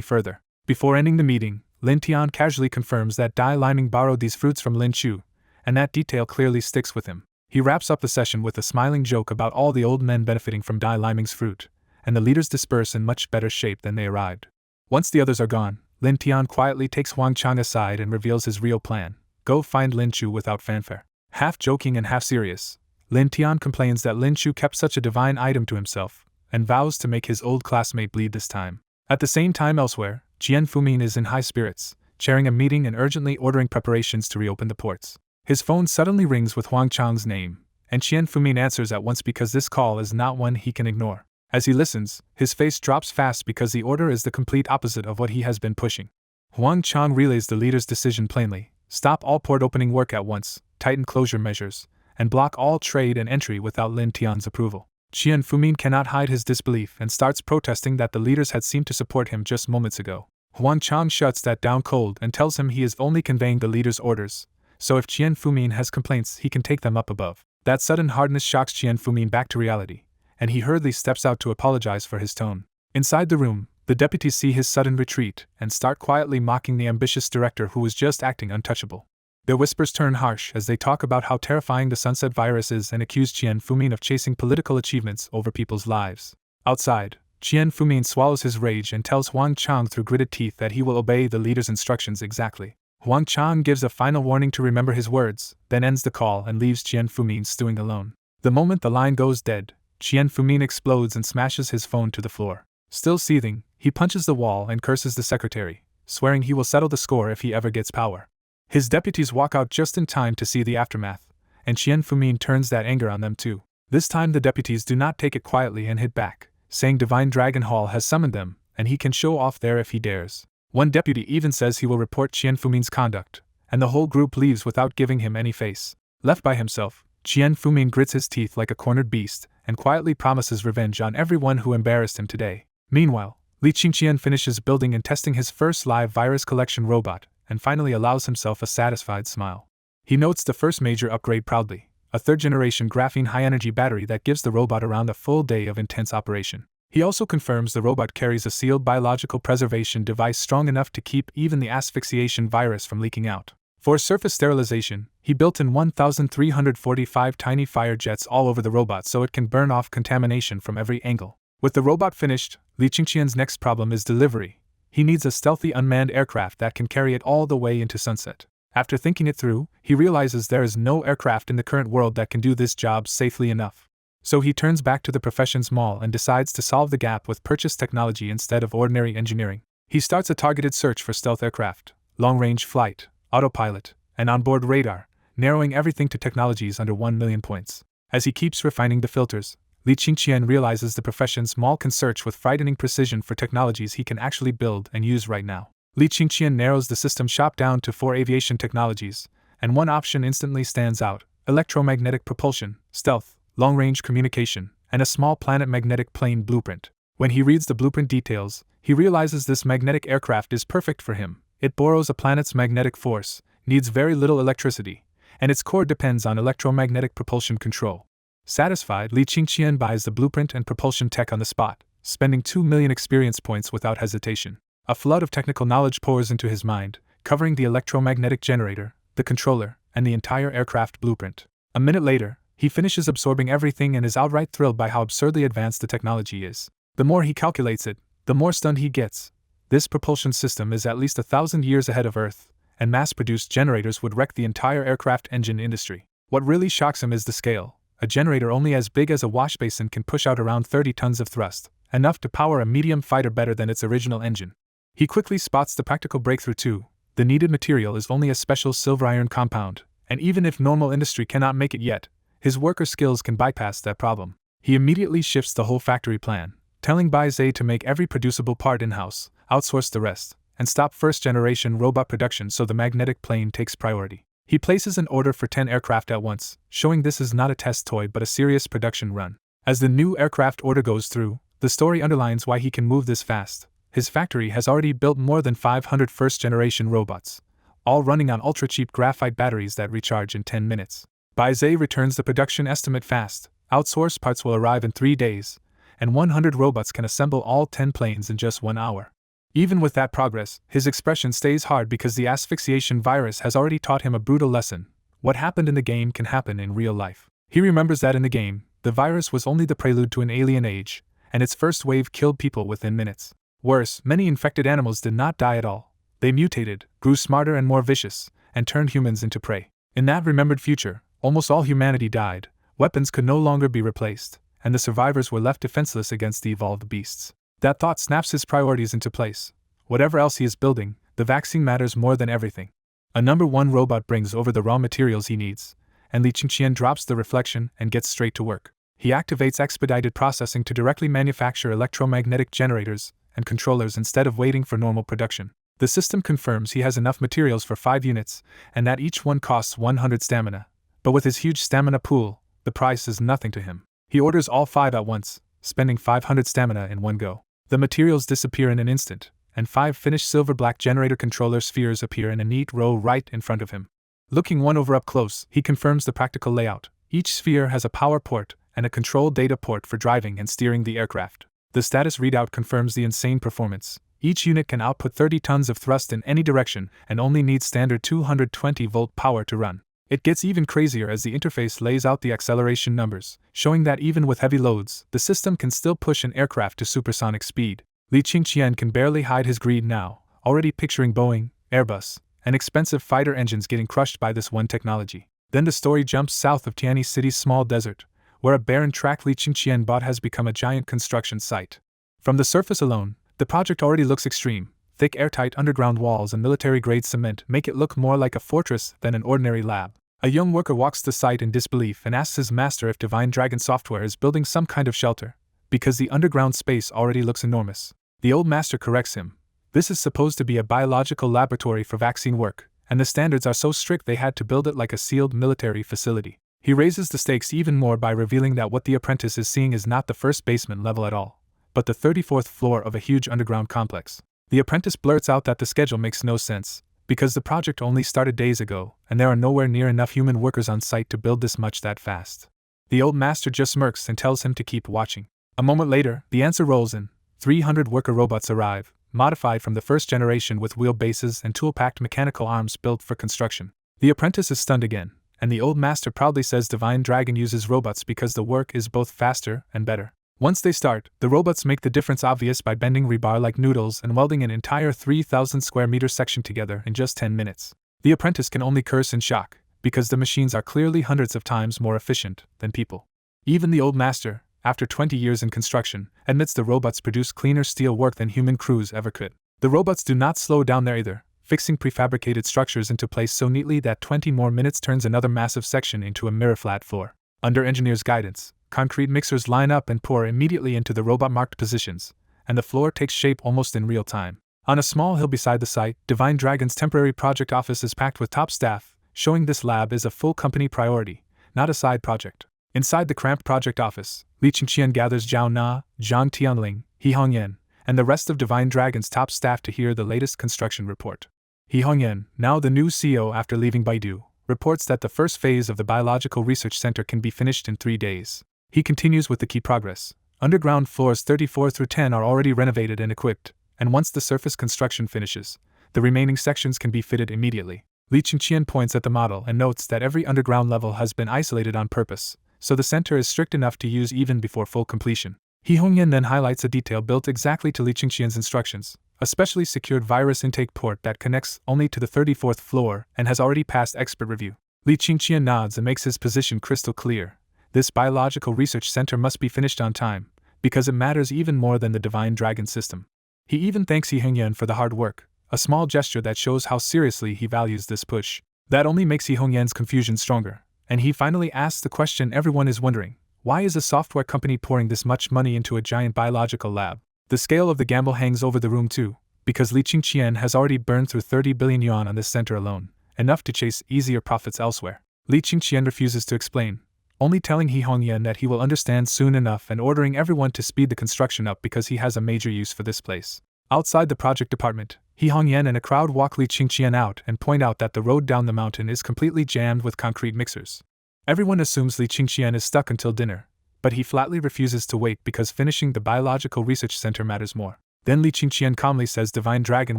further. Before ending the meeting, Lin Tian casually confirms that Dai Liming borrowed these fruits from Lin Chu, and that detail clearly sticks with him. He wraps up the session with a smiling joke about all the old men benefiting from Dai Liming's fruit, and the leaders disperse in much better shape than they arrived. Once the others are gone, Lin Tian quietly takes Huang Chang aside and reveals his real plan: go find Lin Chu without fanfare. Half joking and half serious, Lin Tian complains that Lin Chu kept such a divine item to himself, and vows to make his old classmate bleed this time. At the same time elsewhere, Qian Fumin is in high spirits, chairing a meeting and urgently ordering preparations to reopen the ports. His phone suddenly rings with Huang Chang's name, and Qian Fumin answers at once because this call is not one he can ignore. As he listens, his face drops fast because the order is the complete opposite of what he has been pushing. Huang Chang relays the leader's decision plainly: stop all port opening work at once, tighten closure measures, and block all trade and entry without Lin Tian's approval. Qian Fumin cannot hide his disbelief and starts protesting that the leaders had seemed to support him just moments ago. Huang Chang shuts that down cold and tells him he is only conveying the leader's orders, so if Qian Fumin has complaints he can take them up above. That sudden hardness shocks Qian Fumin back to reality, and he hurriedly steps out to apologize for his tone. Inside the room, the deputies see his sudden retreat and start quietly mocking the ambitious director who was just acting untouchable. Their whispers turn harsh as they talk about how terrifying the Sunset virus is and accuse Qian Fumin of chasing political achievements over people's lives. Outside, Qian Fumin swallows his rage and tells Huang Chang through gritted teeth that he will obey the leader's instructions exactly. Huang Chang gives a final warning to remember his words, then ends the call and leaves Qian Fumin stewing alone. The moment the line goes dead, Qian Fumin explodes and smashes his phone to the floor. Still seething, he punches the wall and curses the secretary, swearing he will settle the score if he ever gets power. His deputies walk out just in time to see the aftermath, and Qian Fumin turns that anger on them too. This time the deputies do not take it quietly and hit back, saying Divine Dragon Hall has summoned them, and he can show off there if he dares. One deputy even says he will report Qian Fumin's conduct, and the whole group leaves without giving him any face. Left by himself, Qian Fumin grits his teeth like a cornered beast and quietly promises revenge on everyone who embarrassed him today. Meanwhile, Li Qingqian finishes building and testing his first live virus collection robot and finally allows himself a satisfied smile. He notes the first major upgrade proudly, a third-generation graphene high-energy battery that gives the robot around a full day of intense operation. He also confirms the robot carries a sealed biological preservation device strong enough to keep even the asphyxiation virus from leaking out. For surface sterilization, he built in 1,345 tiny fire jets all over the robot so it can burn off contamination from every angle. With the robot finished, Li Qingqian's next problem is delivery. He needs a stealthy unmanned aircraft that can carry it all the way into sunset. After thinking it through, he realizes there is no aircraft in the current world that can do this job safely enough. So he turns back to the professions mall and decides to solve the gap with purchased technology instead of ordinary engineering. He starts a targeted search for stealth aircraft, long-range flight, autopilot, and onboard radar, narrowing everything to technologies under 1 million points. As he keeps refining the filters, Li Qingqian realizes the profession's mall can search with frightening precision for technologies he can actually build and use right now. Li Qingqian narrows the system shop down to 4 aviation technologies, and one option instantly stands out: electromagnetic propulsion, stealth, long-range communication, and a small planet magnetic plane blueprint. When he reads the blueprint details, he realizes this magnetic aircraft is perfect for him. It borrows a planet's magnetic force, needs very little electricity, and its core depends on electromagnetic propulsion control. Satisfied, Li Qingqian buys the blueprint and propulsion tech on the spot, spending 2 million experience points without hesitation. A flood of technical knowledge pours into his mind, covering the electromagnetic generator, the controller, and the entire aircraft blueprint. A minute later, he finishes absorbing everything and is outright thrilled by how absurdly advanced the technology is. The more he calculates it, the more stunned he gets. This propulsion system is at least 1,000 years ahead of Earth, and mass-produced generators would wreck the entire aircraft engine industry. What really shocks him is the scale. A generator only as big as a wash basin can push out around 30 tons of thrust, enough to power a medium fighter better than its original engine. He quickly spots the practical breakthrough too. The needed material is only a special silver iron compound, and even if normal industry cannot make it yet, his worker skills can bypass that problem. He immediately shifts the whole factory plan, telling Bai Zhe to make every producible part in-house, outsource the rest, and stop first-generation robot production so the magnetic plane takes priority. He places an order for 10 aircraft at once, showing this is not a test toy but a serious production run. As the new aircraft order goes through, the story underlines why he can move this fast. His factory has already built more than 500 first-generation robots, all running on ultra-cheap graphite batteries that recharge in 10 minutes. Bai Zhe returns the production estimate fast. Outsourced parts will arrive in 3 days, and 100 robots can assemble all 10 planes in just 1 hour. Even with that progress, his expression stays hard because the asphyxiation virus has already taught him a brutal lesson. What happened in the game can happen in real life. He remembers that in the game, the virus was only the prelude to an alien age, and its first wave killed people within minutes. Worse, many infected animals did not die at all. They mutated, grew smarter and more vicious, and turned humans into prey. In that remembered future, almost all humanity died, weapons could no longer be replaced, and the survivors were left defenseless against the evolved beasts. That thought snaps his priorities into place. Whatever else he is building, the vaccine matters more than everything. A number 1 robot brings over the raw materials he needs, and Li Qingqian drops the reflection and gets straight to work. He activates expedited processing to directly manufacture electromagnetic generators and controllers instead of waiting for normal production. The system confirms he has enough materials for 5 units, and that each one costs 100 stamina. But with his huge stamina pool, the price is nothing to him. He orders all 5 at once, spending 500 stamina in one go. The materials disappear in an instant, and 5 finished silver-black generator controller spheres appear in a neat row right in front of him. Looking one over up close, he confirms the practical layout. Each sphere has a power port and a control data port for driving and steering the aircraft. The status readout confirms the insane performance. Each unit can output 30 tons of thrust in any direction and only needs standard 220-volt power to run. It gets even crazier as the interface lays out the acceleration numbers, showing that even with heavy loads, the system can still push an aircraft to supersonic speed. Li Qingqian can barely hide his greed now, already picturing Boeing, Airbus, and expensive fighter engines getting crushed by this one technology. Then the story jumps south of Tianyi City's small desert, where a barren tract Li Qingqian bought has become a giant construction site. From the surface alone, the project already looks extreme. Thick airtight underground walls and military-grade cement make it look more like a fortress than an ordinary lab. A young worker walks the site in disbelief and asks his master if Divine Dragon Software is building some kind of shelter, because the underground space already looks enormous. The old master corrects him. This is supposed to be a biological laboratory for vaccine work, and the standards are so strict they had to build it like a sealed military facility. He raises the stakes even more by revealing that what the apprentice is seeing is not the first basement level at all, but the 34th floor of a huge underground complex. The apprentice blurts out that the schedule makes no sense, because the project only started days ago, and there are nowhere near enough human workers on site to build this much that fast. The old master just smirks and tells him to keep watching. A moment later, the answer rolls in. 300 worker robots arrive, modified from the first generation with wheelbases and tool-packed mechanical arms built for construction. The apprentice is stunned again, and the old master proudly says Divine Dragon uses robots because the work is both faster and better. Once they start, the robots make the difference obvious by bending rebar like noodles and welding an entire 3,000 square meter section together in just 10 minutes. The apprentice can only curse in shock, because the machines are clearly hundreds of times more efficient than people. Even the old master, after 20 years in construction, admits the robots produce cleaner steel work than human crews ever could. The robots do not slow down there either, fixing prefabricated structures into place so neatly that 20 more minutes turns another massive section into a mirror-flat floor. Under engineers' guidance, concrete mixers line up and pour immediately into the robot-marked positions, and the floor takes shape almost in real time. On a small hill beside the site, Divine Dragon's temporary project office is packed with top staff, showing this lab is a full company priority, not a side project. Inside the cramped project office, Li Qingqian gathers Zhao Na, Zhang Tianling, He Hongyan, and the rest of Divine Dragon's top staff to hear the latest construction report. He Hongyan, now the new CEO after leaving Baidu, reports that the first phase of the Biological Research Center can be finished in 3 days. He continues with the key progress. Underground floors 34 through 10 are already renovated and equipped, and once the surface construction finishes, the remaining sections can be fitted immediately. Li Qingqian points at the model and notes that every underground level has been isolated on purpose, so the center is strict enough to use even before full completion. He Hongyan then highlights a detail built exactly to Li Qingqian's instructions, a specially secured virus intake port that connects only to the 34th floor and has already passed expert review. Li Qingqian nods and makes his position crystal clear. This biological research center must be finished on time, because it matters even more than the divine dragon system. He even thanks He Hongyan for the hard work, a small gesture that shows how seriously he values this push. That only makes He Hongyan's confusion stronger, and he finally asks the question everyone is wondering: why is a software company pouring this much money into a giant biological lab? The scale of the gamble hangs over the room too, because Li Qingqian has already burned through 30 billion yuan on this center alone, enough to chase easier profits elsewhere. Li Qingqian refuses to explain, only telling He Hongyan that he will understand soon enough and ordering everyone to speed the construction up because he has a major use for this place. Outside the project department, He Hongyan and a crowd walk Li Qingqian out and point out that the road down the mountain is completely jammed with concrete mixers. Everyone assumes Li Qingqian is stuck until dinner, but he flatly refuses to wait because finishing the biological research center matters more. Then Li Qingqian calmly says Divine Dragon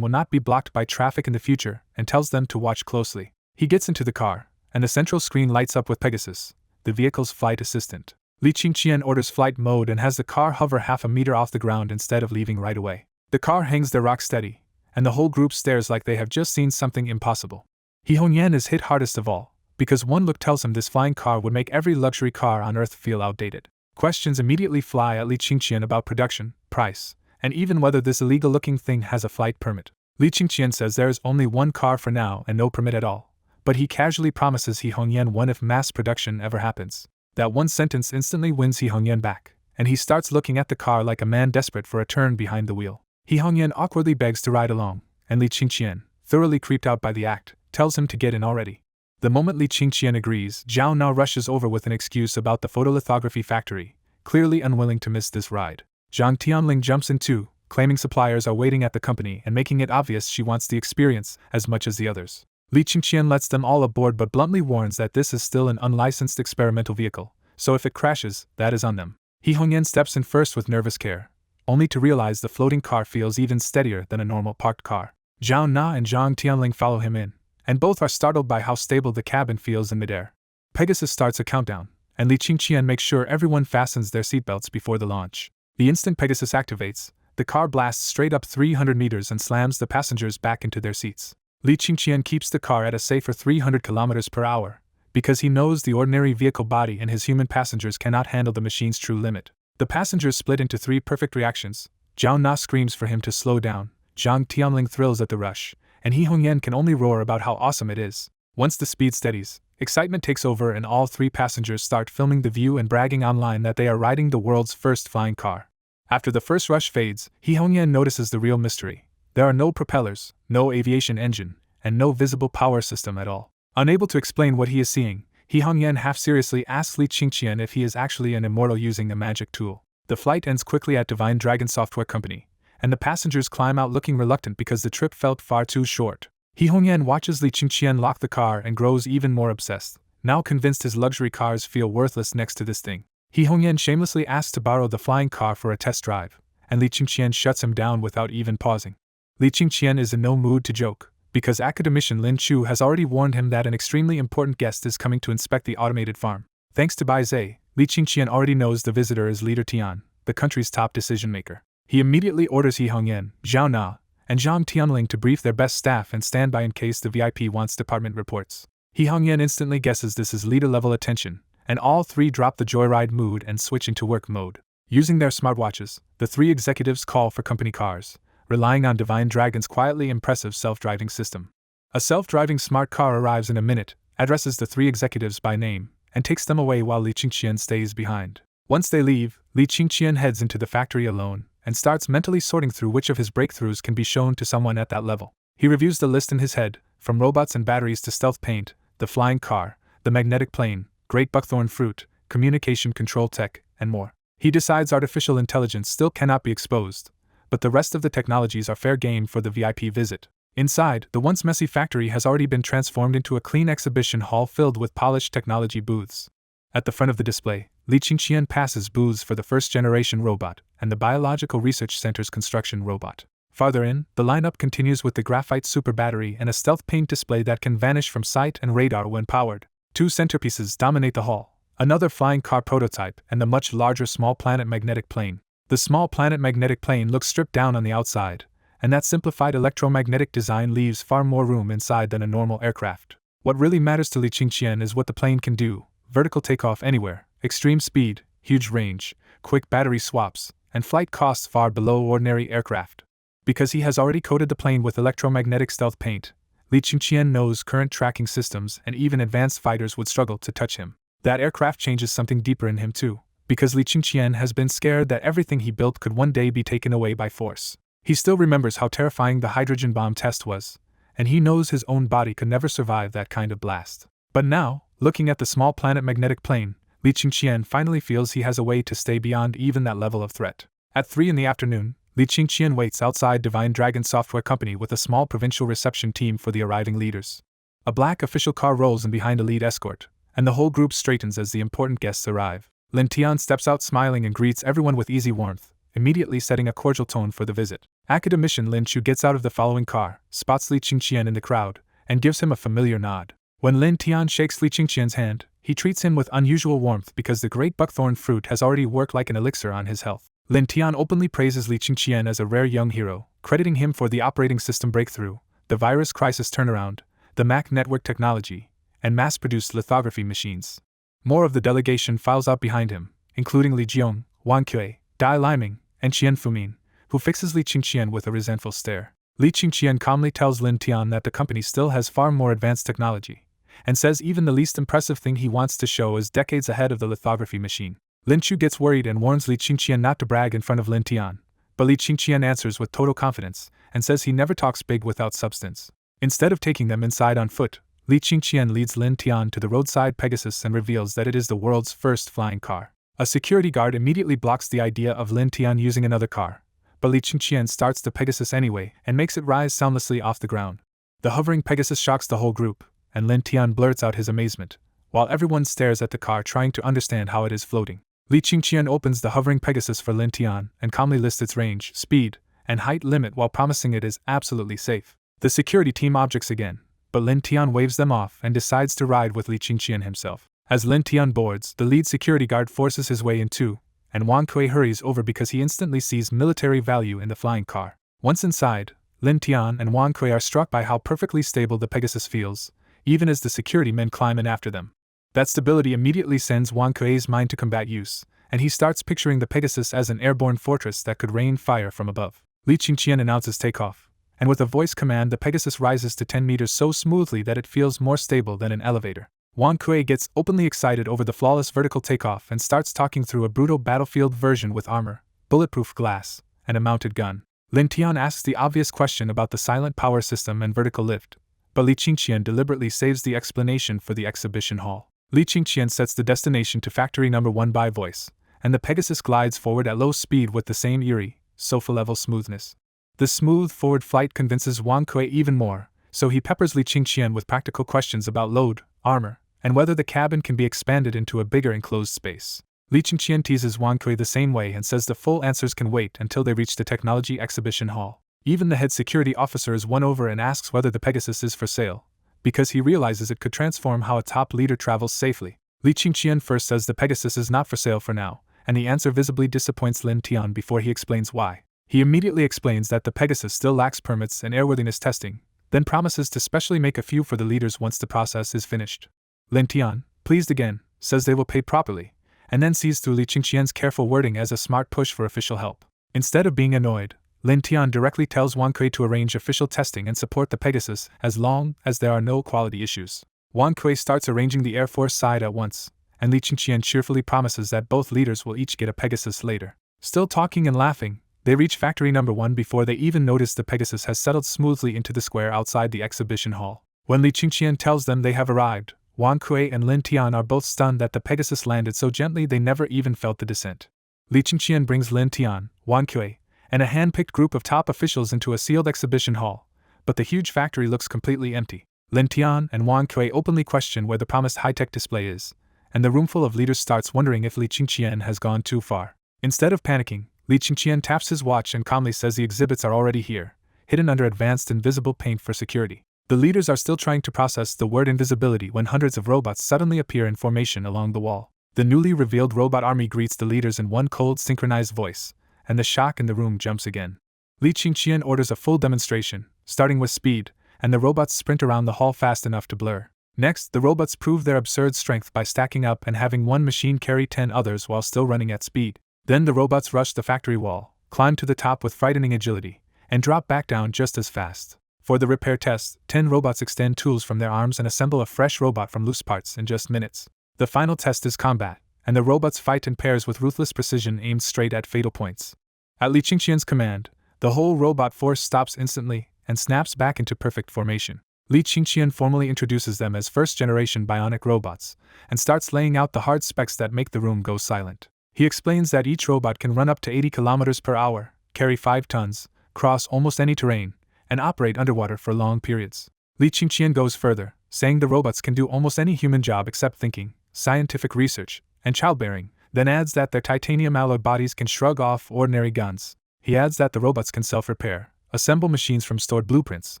will not be blocked by traffic in the future and tells them to watch closely. He gets into the car, and the central screen lights up with Pegasus, the vehicle's flight assistant. Li Qingqian orders flight mode and has the car hover half a meter off the ground instead of leaving right away. The car hangs there rock steady, and the whole group stares like they have just seen something impossible. He Hongyan is hit hardest of all, because one look tells him this flying car would make every luxury car on Earth feel outdated. Questions immediately fly at Li Qingqian about production, price, and even whether this illegal-looking thing has a flight permit. Li Qingqian says there is only one car for now and no permit at all, but he casually promises He Hongyan one if mass production ever happens. That one sentence instantly wins He Hongyan back, and he starts looking at the car like a man desperate for a turn behind the wheel. He Hongyan awkwardly begs to ride along, and Li Qingqian, thoroughly creeped out by the act, tells him to get in already. The moment Li Qingqian agrees, Zhao now rushes over with an excuse about the photolithography factory, clearly unwilling to miss this ride. Zhang Tianling jumps in too, claiming suppliers are waiting at the company and making it obvious she wants the experience as much as the others. Li Qingqian lets them all aboard but bluntly warns that this is still an unlicensed experimental vehicle, so if it crashes, that is on them. He Hongyan steps in first with nervous care, only to realize the floating car feels even steadier than a normal parked car. Zhao Na and Zhang Tianling follow him in, and both are startled by how stable the cabin feels in midair. Pegasus starts a countdown, and Li Qingqian makes sure everyone fastens their seatbelts before the launch. The instant Pegasus activates, the car blasts straight up 300 meters and slams the passengers back into their seats. Li Qingqian keeps the car at a safer 300 kilometers per hour, because he knows the ordinary vehicle body and his human passengers cannot handle the machine's true limit. The passengers split into three perfect reactions. Zhao Na screams for him to slow down, Zhang Tianling thrills at the rush, and He Hongyan can only roar about how awesome it is. Once the speed steadies, excitement takes over and all three passengers start filming the view and bragging online that they are riding the world's first flying car. After the first rush fades, He Hongyan notices the real mystery. There are no propellers, no aviation engine, and no visible power system at all. Unable to explain what he is seeing, He Hongyan half-seriously asks Li Qingqian if he is actually an immortal using a magic tool. The flight ends quickly at Divine Dragon Software Company, and the passengers climb out looking reluctant because the trip felt far too short. He Hongyan watches Li Qingqian lock the car and grows even more obsessed, now convinced his luxury cars feel worthless next to this thing. He Hongyan shamelessly asks to borrow the flying car for a test drive, and Li Qingqian shuts him down without even pausing. Li Qingqian is in no mood to joke, because academician Lin Chu has already warned him that an extremely important guest is coming to inspect the automated farm. Thanks to Bai Zhe, Li Qingqian already knows the visitor is Leader Tian, the country's top decision-maker. He immediately orders He Hongyan, Zhao Na, and Zhang Tianling to brief their best staff and stand by in case the VIP wants department reports. He Hongyan instantly guesses this is leader-level attention, and all three drop the joyride mood and switch into work mode. Using their smartwatches, the three executives call for company cars, relying on Divine Dragon's quietly impressive self-driving system. A self-driving smart car arrives in a minute, addresses the three executives by name, and takes them away while Li Qingqian stays behind. Once they leave, Li Qingqian heads into the factory alone, and starts mentally sorting through which of his breakthroughs can be shown to someone at that level. He reviews the list in his head, from robots and batteries to stealth paint, the flying car, the magnetic plane, great buckthorn fruit, communication control tech, and more. He decides artificial intelligence still cannot be exposed, but the rest of the technologies are fair game for the VIP visit. Inside, the once messy factory has already been transformed into a clean exhibition hall filled with polished technology booths. At the front of the display, Li Qingqian passes booths for the first-generation robot and the Biological Research Center's construction robot. Farther in, the lineup continues with the graphite super battery and a stealth paint display that can vanish from sight and radar when powered. Two centerpieces dominate the hall, another flying car prototype and the much larger small planet magnetic plane. The small planet magnetic plane looks stripped down on the outside, and that simplified electromagnetic design leaves far more room inside than a normal aircraft. What really matters to Li Qingqian is what the plane can do: vertical takeoff anywhere, extreme speed, huge range, quick battery swaps, and flight costs far below ordinary aircraft. Because he has already coated the plane with electromagnetic stealth paint, Li Qingqian knows current tracking systems and even advanced fighters would struggle to touch him. That aircraft changes something deeper in him too, because Li Qingqian has been scared that everything he built could one day be taken away by force. He still remembers how terrifying the hydrogen bomb test was, and he knows his own body could never survive that kind of blast. But now, looking at the small planet magnetic plane, Li Qingqian finally feels he has a way to stay beyond even that level of threat. At 3 in the afternoon, Li Qingqian waits outside Divine Dragon Software Company with a small provincial reception team for the arriving leaders. A black official car rolls in behind a lead escort, and the whole group straightens as the important guests arrive. Lin Tian steps out smiling and greets everyone with easy warmth, immediately setting a cordial tone for the visit. Academician Lin Chu gets out of the following car, spots Li Qingqian in the crowd, and gives him a familiar nod. When Lin Tian shakes Li Qingqian's hand, he treats him with unusual warmth because the great buckthorn fruit has already worked like an elixir on his health. Lin Tian openly praises Li Qingqian as a rare young hero, crediting him for the operating system breakthrough, the virus crisis turnaround, the Mac network technology, and mass-produced lithography machines. More of the delegation files out behind him, including Li Jiong, Wang Kui, Dai Liming, and Qian Fumin, who fixes Li Qingqian with a resentful stare. Li Qingqian calmly tells Lin Tian that the company still has far more advanced technology, and says even the least impressive thing he wants to show is decades ahead of the lithography machine. Lin Chu gets worried and warns Li Qingqian not to brag in front of Lin Tian, but Li Qingqian answers with total confidence and says he never talks big without substance. Instead of taking them inside on foot, Li Qingqian leads Lin Tian to the roadside Pegasus and reveals that it is the world's first flying car. A security guard immediately blocks the idea of Lin Tian using another car, but Li Qingqian starts the Pegasus anyway and makes it rise soundlessly off the ground. The hovering Pegasus shocks the whole group, and Lin Tian blurts out his amazement, while everyone stares at the car trying to understand how it is floating. Li Qingqian opens the hovering Pegasus for Lin Tian and calmly lists its range, speed, and height limit while promising it is absolutely safe. The security team objects again, but Lin Tian waves them off and decides to ride with Li Qingqian himself. As Lin Tian boards, the lead security guard forces his way in too, and Wang Kui hurries over because he instantly sees military value in the flying car. Once inside, Lin Tian and Wang Kui are struck by how perfectly stable the Pegasus feels, even as the security men climb in after them. That stability immediately sends Wang Kui's mind to combat use, and he starts picturing the Pegasus as an airborne fortress that could rain fire from above. Li Qingqian announces takeoff, and with a voice command the Pegasus rises to 10 meters so smoothly that it feels more stable than an elevator. Wang Kui gets openly excited over the flawless vertical takeoff and starts talking through a brutal battlefield version with armor, bulletproof glass, and a mounted gun. Lin Tian asks the obvious question about the silent power system and vertical lift, but Li Qingqian deliberately saves the explanation for the exhibition hall. Li Qingqian sets the destination to Factory No. 1 by voice, and the Pegasus glides forward at low speed with the same eerie, sofa-level smoothness. The smooth forward flight convinces Wang Kui even more, so he peppers Li Qingqian with practical questions about load, armor, and whether the cabin can be expanded into a bigger enclosed space. Li Qingqian teases Wang Kui the same way and says the full answers can wait until they reach the technology exhibition hall. Even the head security officer is won over and asks whether the Pegasus is for sale, because he realizes it could transform how a top leader travels safely. Li Qingqian first says the Pegasus is not for sale for now, and the answer visibly disappoints Lin Tian before he explains why. He immediately explains that the Pegasus still lacks permits and airworthiness testing, then promises to specially make a few for the leaders once the process is finished. Lin Tian, pleased again, says they will pay properly, and then sees through Li Qingqian's careful wording as a smart push for official help. Instead of being annoyed, Lin Tian directly tells Wang Kui to arrange official testing and support the Pegasus as long as there are no quality issues. Wang Kui starts arranging the Air Force side at once, and Li Qingqian cheerfully promises that both leaders will each get a Pegasus later. Still talking and laughing, they reach Factory No. 1 before they even notice the Pegasus has settled smoothly into the square outside the exhibition hall. When Li Qingqian tells them they have arrived, Wang Kui and Lin Tian are both stunned that the Pegasus landed so gently they never even felt the descent. Li Qingqian brings Lin Tian, Wang Kui, and a hand-picked group of top officials into a sealed exhibition hall, but the huge factory looks completely empty. Lin Tian and Wang Kui openly question where the promised high-tech display is, and the roomful of leaders starts wondering if Li Qingqian has gone too far. Instead of panicking, Li Qingqian taps his watch and calmly says the exhibits are already here, hidden under advanced invisible paint for security. The leaders are still trying to process the word invisibility when hundreds of robots suddenly appear in formation along the wall. The newly revealed robot army greets the leaders in one cold, synchronized voice, and the shock in the room jumps again. Li Qingqian orders a full demonstration, starting with speed, and the robots sprint around the hall fast enough to blur. Next, the robots prove their absurd strength by stacking up and having one machine carry 10 others while still running at speed. Then the robots rush the factory wall, climb to the top with frightening agility, and drop back down just as fast. For the repair test, 10 robots extend tools from their arms and assemble a fresh robot from loose parts in just minutes. The final test is combat, and the robots fight in pairs with ruthless precision aimed straight at fatal points. At Li Qingqian's command, the whole robot force stops instantly and snaps back into perfect formation. Li Qingqian formally introduces them as first-generation bionic robots and starts laying out the hard specs that make the room go silent. He explains that each robot can run up to 80 kilometers per hour, carry 5 tons, cross almost any terrain, and operate underwater for long periods. Li Qingqian goes further, saying the robots can do almost any human job except thinking, scientific research, and childbearing, then adds that their titanium-alloyed bodies can shrug off ordinary guns. He adds that the robots can self-repair, assemble machines from stored blueprints,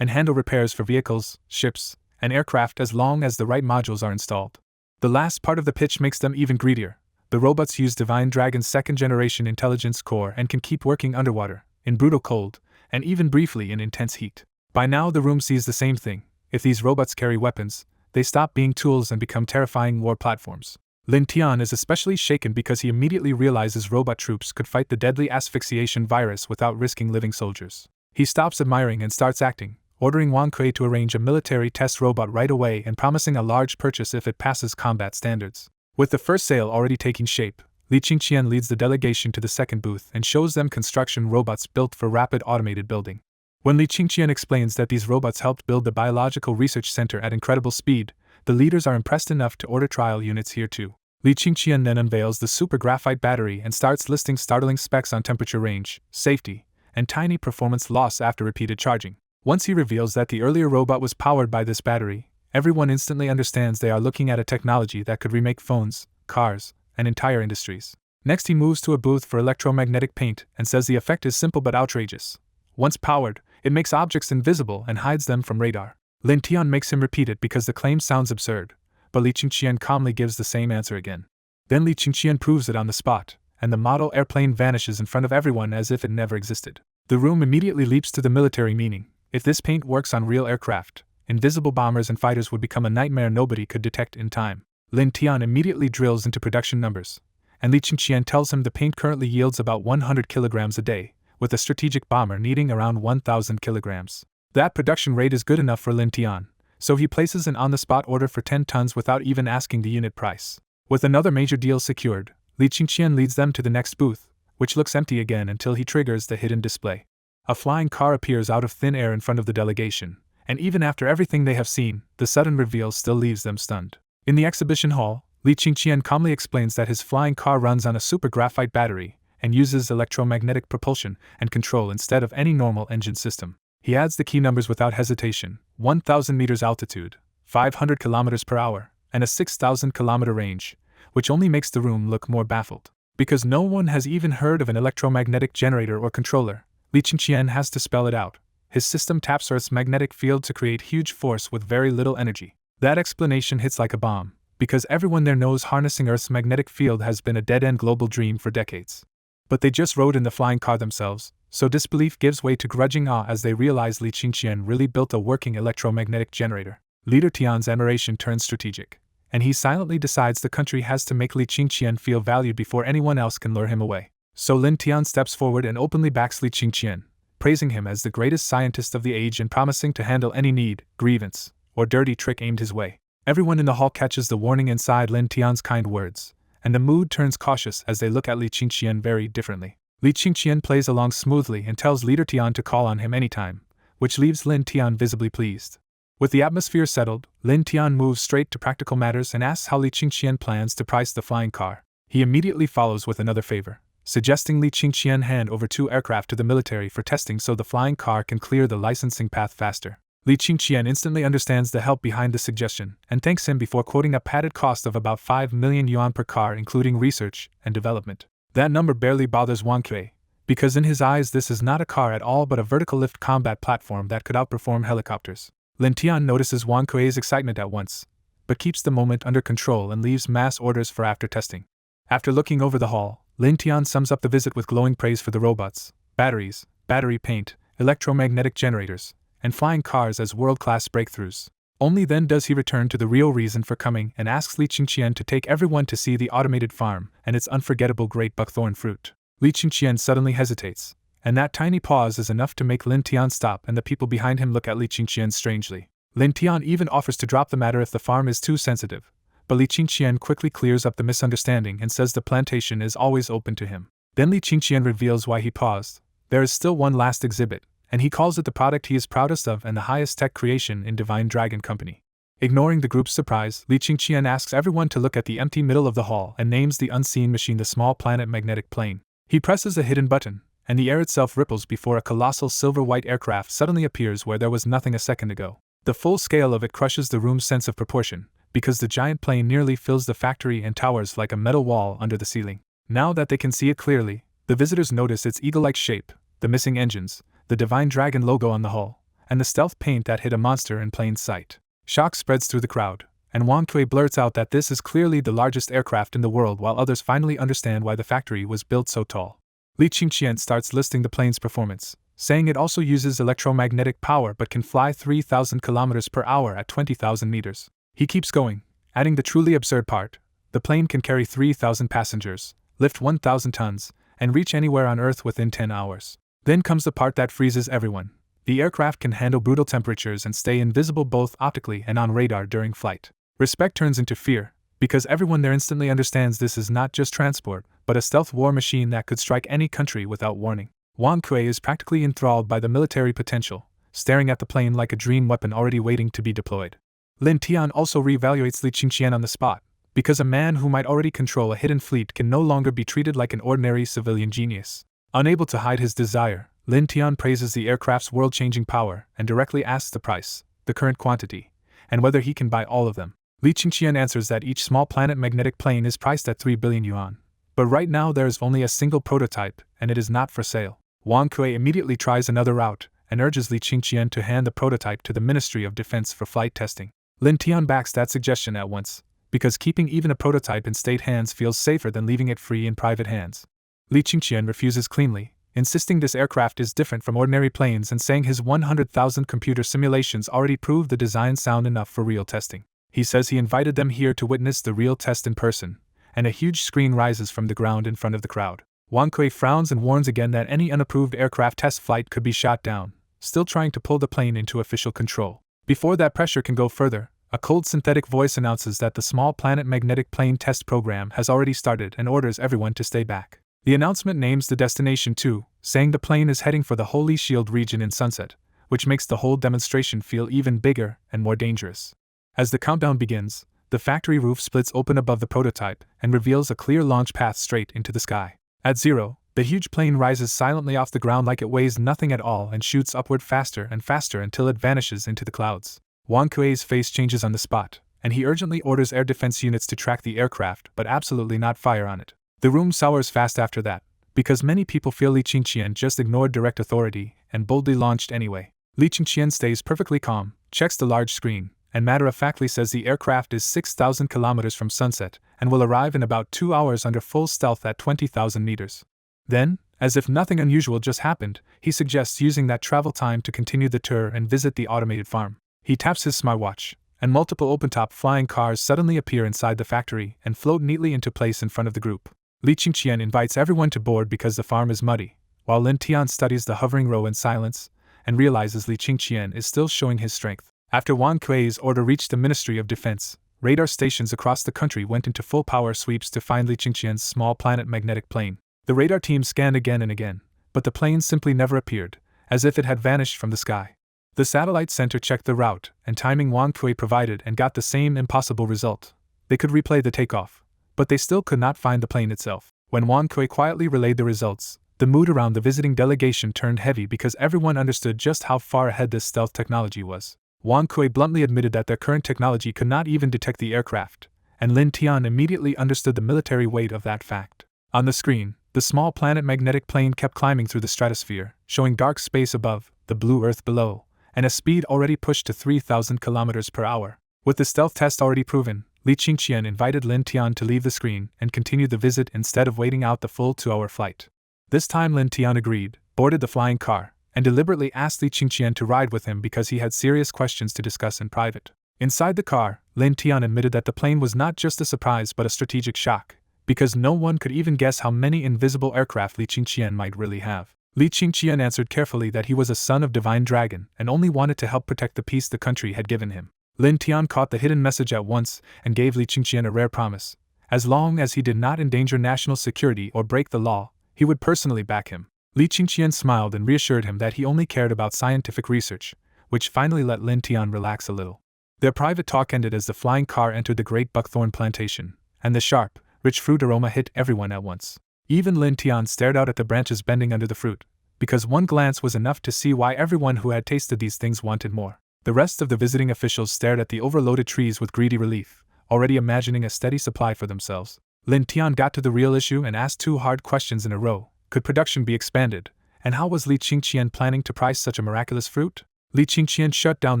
and handle repairs for vehicles, ships, and aircraft as long as the right modules are installed. The last part of the pitch makes them even greedier. The robots use Divine Dragon's second-generation intelligence core and can keep working underwater, in brutal cold, and even briefly in intense heat. By now the room sees the same thing. If these robots carry weapons, they stop being tools and become terrifying war platforms. Lin Tian is especially shaken because he immediately realizes robot troops could fight the deadly asphyxiation virus without risking living soldiers. He stops admiring and starts acting, ordering Wang Kui to arrange a military test robot right away and promising a large purchase if it passes combat standards. With the first sale already taking shape, Li Qingqian leads the delegation to the second booth and shows them construction robots built for rapid automated building. When Li Qingqian explains that these robots helped build the Biological Research Center at incredible speed, the leaders are impressed enough to order trial units here too. Li Qingqian then unveils the super graphite battery and starts listing startling specs on temperature range, safety, and tiny performance loss after repeated charging. Once he reveals that the earlier robot was powered by this battery, everyone instantly understands they are looking at a technology that could remake phones, cars, and entire industries. Next he moves to a booth for electromagnetic paint and says the effect is simple but outrageous. Once powered, it makes objects invisible and hides them from radar. Lin Tian makes him repeat it because the claim sounds absurd, but Li Qingqian calmly gives the same answer again. Then Li Qingqian proves it on the spot, and the model airplane vanishes in front of everyone as if it never existed. The room immediately leaps to the military meaning. If this paint works on real aircraft, invisible bombers and fighters would become a nightmare nobody could detect in time. Lin Tian immediately drills into production numbers, and Li Qingqian tells him the paint currently yields about 100 kilograms a day, with a strategic bomber needing around 1,000 kilograms. That production rate is good enough for Lin Tian, so he places an on-the-spot order for 10 tons without even asking the unit price. With another major deal secured, Li Qingqian leads them to the next booth, which looks empty again until he triggers the hidden display. A flying car appears out of thin air in front of the delegation, and even after everything they have seen, the sudden reveal still leaves them stunned. In the exhibition hall, Li Qingqian calmly explains that his flying car runs on a super graphite battery and uses electromagnetic propulsion and control instead of any normal engine system. He adds the key numbers without hesitation: 1,000 meters altitude, 500 kilometers per hour, and a 6,000 kilometer range, which only makes the room look more baffled. Because no one has even heard of an electromagnetic generator or controller, Li Qingqian has to spell it out. His system taps Earth's magnetic field to create huge force with very little energy. That explanation hits like a bomb, because everyone there knows harnessing Earth's magnetic field has been a dead-end global dream for decades. But they just rode in the flying car themselves, so disbelief gives way to grudging awe as they realize Li Qingqian really built a working electromagnetic generator. Leader Tian's admiration turns strategic, and he silently decides the country has to make Li Qingqian feel valued before anyone else can lure him away. So Lin Tian steps forward and openly backs Li Qingqian, praising him as the greatest scientist of the age and promising to handle any need, grievance, or dirty trick aimed his way. Everyone in the hall catches the warning inside Lin Tian's kind words, and the mood turns cautious as they look at Li Qingqian very differently. Li Qingqian plays along smoothly and tells Leader Tian to call on him anytime, which leaves Lin Tian visibly pleased. With the atmosphere settled, Lin Tian moves straight to practical matters and asks how Li Qingqian plans to price the flying car. He immediately follows with another favor, suggesting Li Qingqian hand over 2 aircraft to the military for testing so the flying car can clear the licensing path faster. Li Qingqian instantly understands the help behind the suggestion and thanks him before quoting a padded cost of about 5 million yuan per car including research and development. That number barely bothers Wang Kui, because in his eyes this is not a car at all but a vertical lift combat platform that could outperform helicopters. Lin Tian notices Wang Kui's excitement at once, but keeps the moment under control and leaves mass orders for after testing. After looking over the hall, Lin Tian sums up the visit with glowing praise for the robots, batteries, battery paint, electromagnetic generators, and flying cars as world-class breakthroughs. Only then does he return to the real reason for coming and asks Li Qingqian to take everyone to see the automated farm and its unforgettable great buckthorn fruit. Li Qingqian suddenly hesitates, and that tiny pause is enough to make Lin Tian stop and the people behind him look at Li Qingqian strangely. Lin Tian even offers to drop the matter if the farm is too sensitive, but Li Qingqian quickly clears up the misunderstanding and says the plantation is always open to him. Then Li Qingqian reveals why he paused. There is still one last exhibit, and he calls it the product he is proudest of and the highest tech creation in Divine Dragon Company. Ignoring the group's surprise, Li Qingqian asks everyone to look at the empty middle of the hall and names the unseen machine the small planet magnetic plane. He presses a hidden button, and the air itself ripples before a colossal silver-white aircraft suddenly appears where there was nothing a second ago. The full scale of it crushes the room's sense of proportion, because the giant plane nearly fills the factory and towers like a metal wall under the ceiling. Now that they can see it clearly, the visitors notice its eagle-like shape, the missing engines, the Divine Dragon logo on the hull, and the stealth paint that hid a monster in plain sight. Shock spreads through the crowd, and Wang Kui blurts out that this is clearly the largest aircraft in the world while others finally understand why the factory was built so tall. Li Qingqian starts listing the plane's performance, saying it also uses electromagnetic power but can fly 3,000 kilometers per hour at 20,000 meters. He keeps going, adding the truly absurd part: the plane can carry 3,000 passengers, lift 1,000 tons, and reach anywhere on Earth within 10 hours. Then comes the part that freezes everyone. The aircraft can handle brutal temperatures and stay invisible both optically and on radar during flight. Respect turns into fear, because everyone there instantly understands this is not just transport, but a stealth war machine that could strike any country without warning. Wang Kui is practically enthralled by the military potential, staring at the plane like a dream weapon already waiting to be deployed. Lin Tian also reevaluates Li Qingqian on the spot, because a man who might already control a hidden fleet can no longer be treated like an ordinary civilian genius. Unable to hide his desire, Lin Tian praises the aircraft's world-changing power and directly asks the price, the current quantity, and whether he can buy all of them. Li Qingqian answers that each small planet magnetic plane is priced at 3 billion yuan. But right now there is only a single prototype, and it is not for sale. Wang Kui immediately tries another route and urges Li Qingqian to hand the prototype to the Ministry of Defense for flight testing. Lin Tian backs that suggestion at once, because keeping even a prototype in state hands feels safer than leaving it free in private hands. Li Qingqian refuses cleanly, insisting this aircraft is different from ordinary planes and saying his 100,000 computer simulations already prove the design sound enough for real testing. He says he invited them here to witness the real test in person, and a huge screen rises from the ground in front of the crowd. Wang Kui frowns and warns again that any unapproved aircraft test flight could be shot down, still trying to pull the plane into official control. Before that pressure can go further, a cold synthetic voice announces that the small planet magnetic plane test program has already started and orders everyone to stay back. The announcement names the destination too, saying the plane is heading for the Holy Shield region in Sunset, which makes the whole demonstration feel even bigger and more dangerous. As the countdown begins, the factory roof splits open above the prototype and reveals a clear launch path straight into the sky. At 0, the huge plane rises silently off the ground like it weighs nothing at all and shoots upward faster and faster until it vanishes into the clouds. Wang Kui's face changes on the spot, and he urgently orders air defense units to track the aircraft but absolutely not fire on it. The room sours fast after that, because many people feel Li Qingqian just ignored direct authority and boldly launched anyway. Li Qingqian stays perfectly calm, checks the large screen, and matter-of-factly says the aircraft is 6,000 kilometers from Sunset and will arrive in about 2 hours under full stealth at 20,000 meters. Then, as if nothing unusual just happened, he suggests using that travel time to continue the tour and visit the automated farm. He taps his smartwatch, and multiple open-top flying cars suddenly appear inside the factory and float neatly into place in front of the group. Li Qingqian invites everyone to board because the farm is muddy, while Lin Tian studies the hovering row in silence and realizes Li Qingqian is still showing his strength. After Wang Kui's order reached the Ministry of Defense, radar stations across the country went into full power sweeps to find Li Qingqian's small planet magnetic plane. The radar team scanned again and again, but the plane simply never appeared, as if it had vanished from the sky. The satellite center checked the route and timing Wang Kui provided and got the same impossible result. They could replay the takeoff, but they still could not find the plane itself. When Wang Kui quietly relayed the results, the mood around the visiting delegation turned heavy because everyone understood just how far ahead this stealth technology was. Wang Kui bluntly admitted that their current technology could not even detect the aircraft, and Lin Tian immediately understood the military weight of that fact. On the screen, the small planet magnetic plane kept climbing through the stratosphere, showing dark space above, the blue Earth below, and a speed already pushed to 3,000 kilometers per hour. With the stealth test already proven, Li Qingqian invited Lin Tian to leave the screen and continue the visit instead of waiting out the full 2-hour flight. This time Lin Tian agreed, boarded the flying car, and deliberately asked Li Qingqian to ride with him because he had serious questions to discuss in private. Inside the car, Lin Tian admitted that the plane was not just a surprise but a strategic shock, because no one could even guess how many invisible aircraft Li Qingqian might really have. Li Qingqian answered carefully that he was a son of Divine Dragon and only wanted to help protect the peace the country had given him. Lin Tian caught the hidden message at once and gave Li Qingqian a rare promise. As long as he did not endanger national security or break the law, he would personally back him. Li Qingqian smiled and reassured him that he only cared about scientific research, which finally let Lin Tian relax a little. Their private talk ended as the flying car entered the great buckthorn plantation, and the sharp, rich fruit aroma hit everyone at once. Even Lin Tian stared out at the branches bending under the fruit, because one glance was enough to see why everyone who had tasted these things wanted more. The rest of the visiting officials stared at the overloaded trees with greedy relief, already imagining a steady supply for themselves. Lin Tian got to the real issue and asked two hard questions in a row. Could production be expanded? And how was Li Qingqian planning to price such a miraculous fruit? Li Qingqian shut down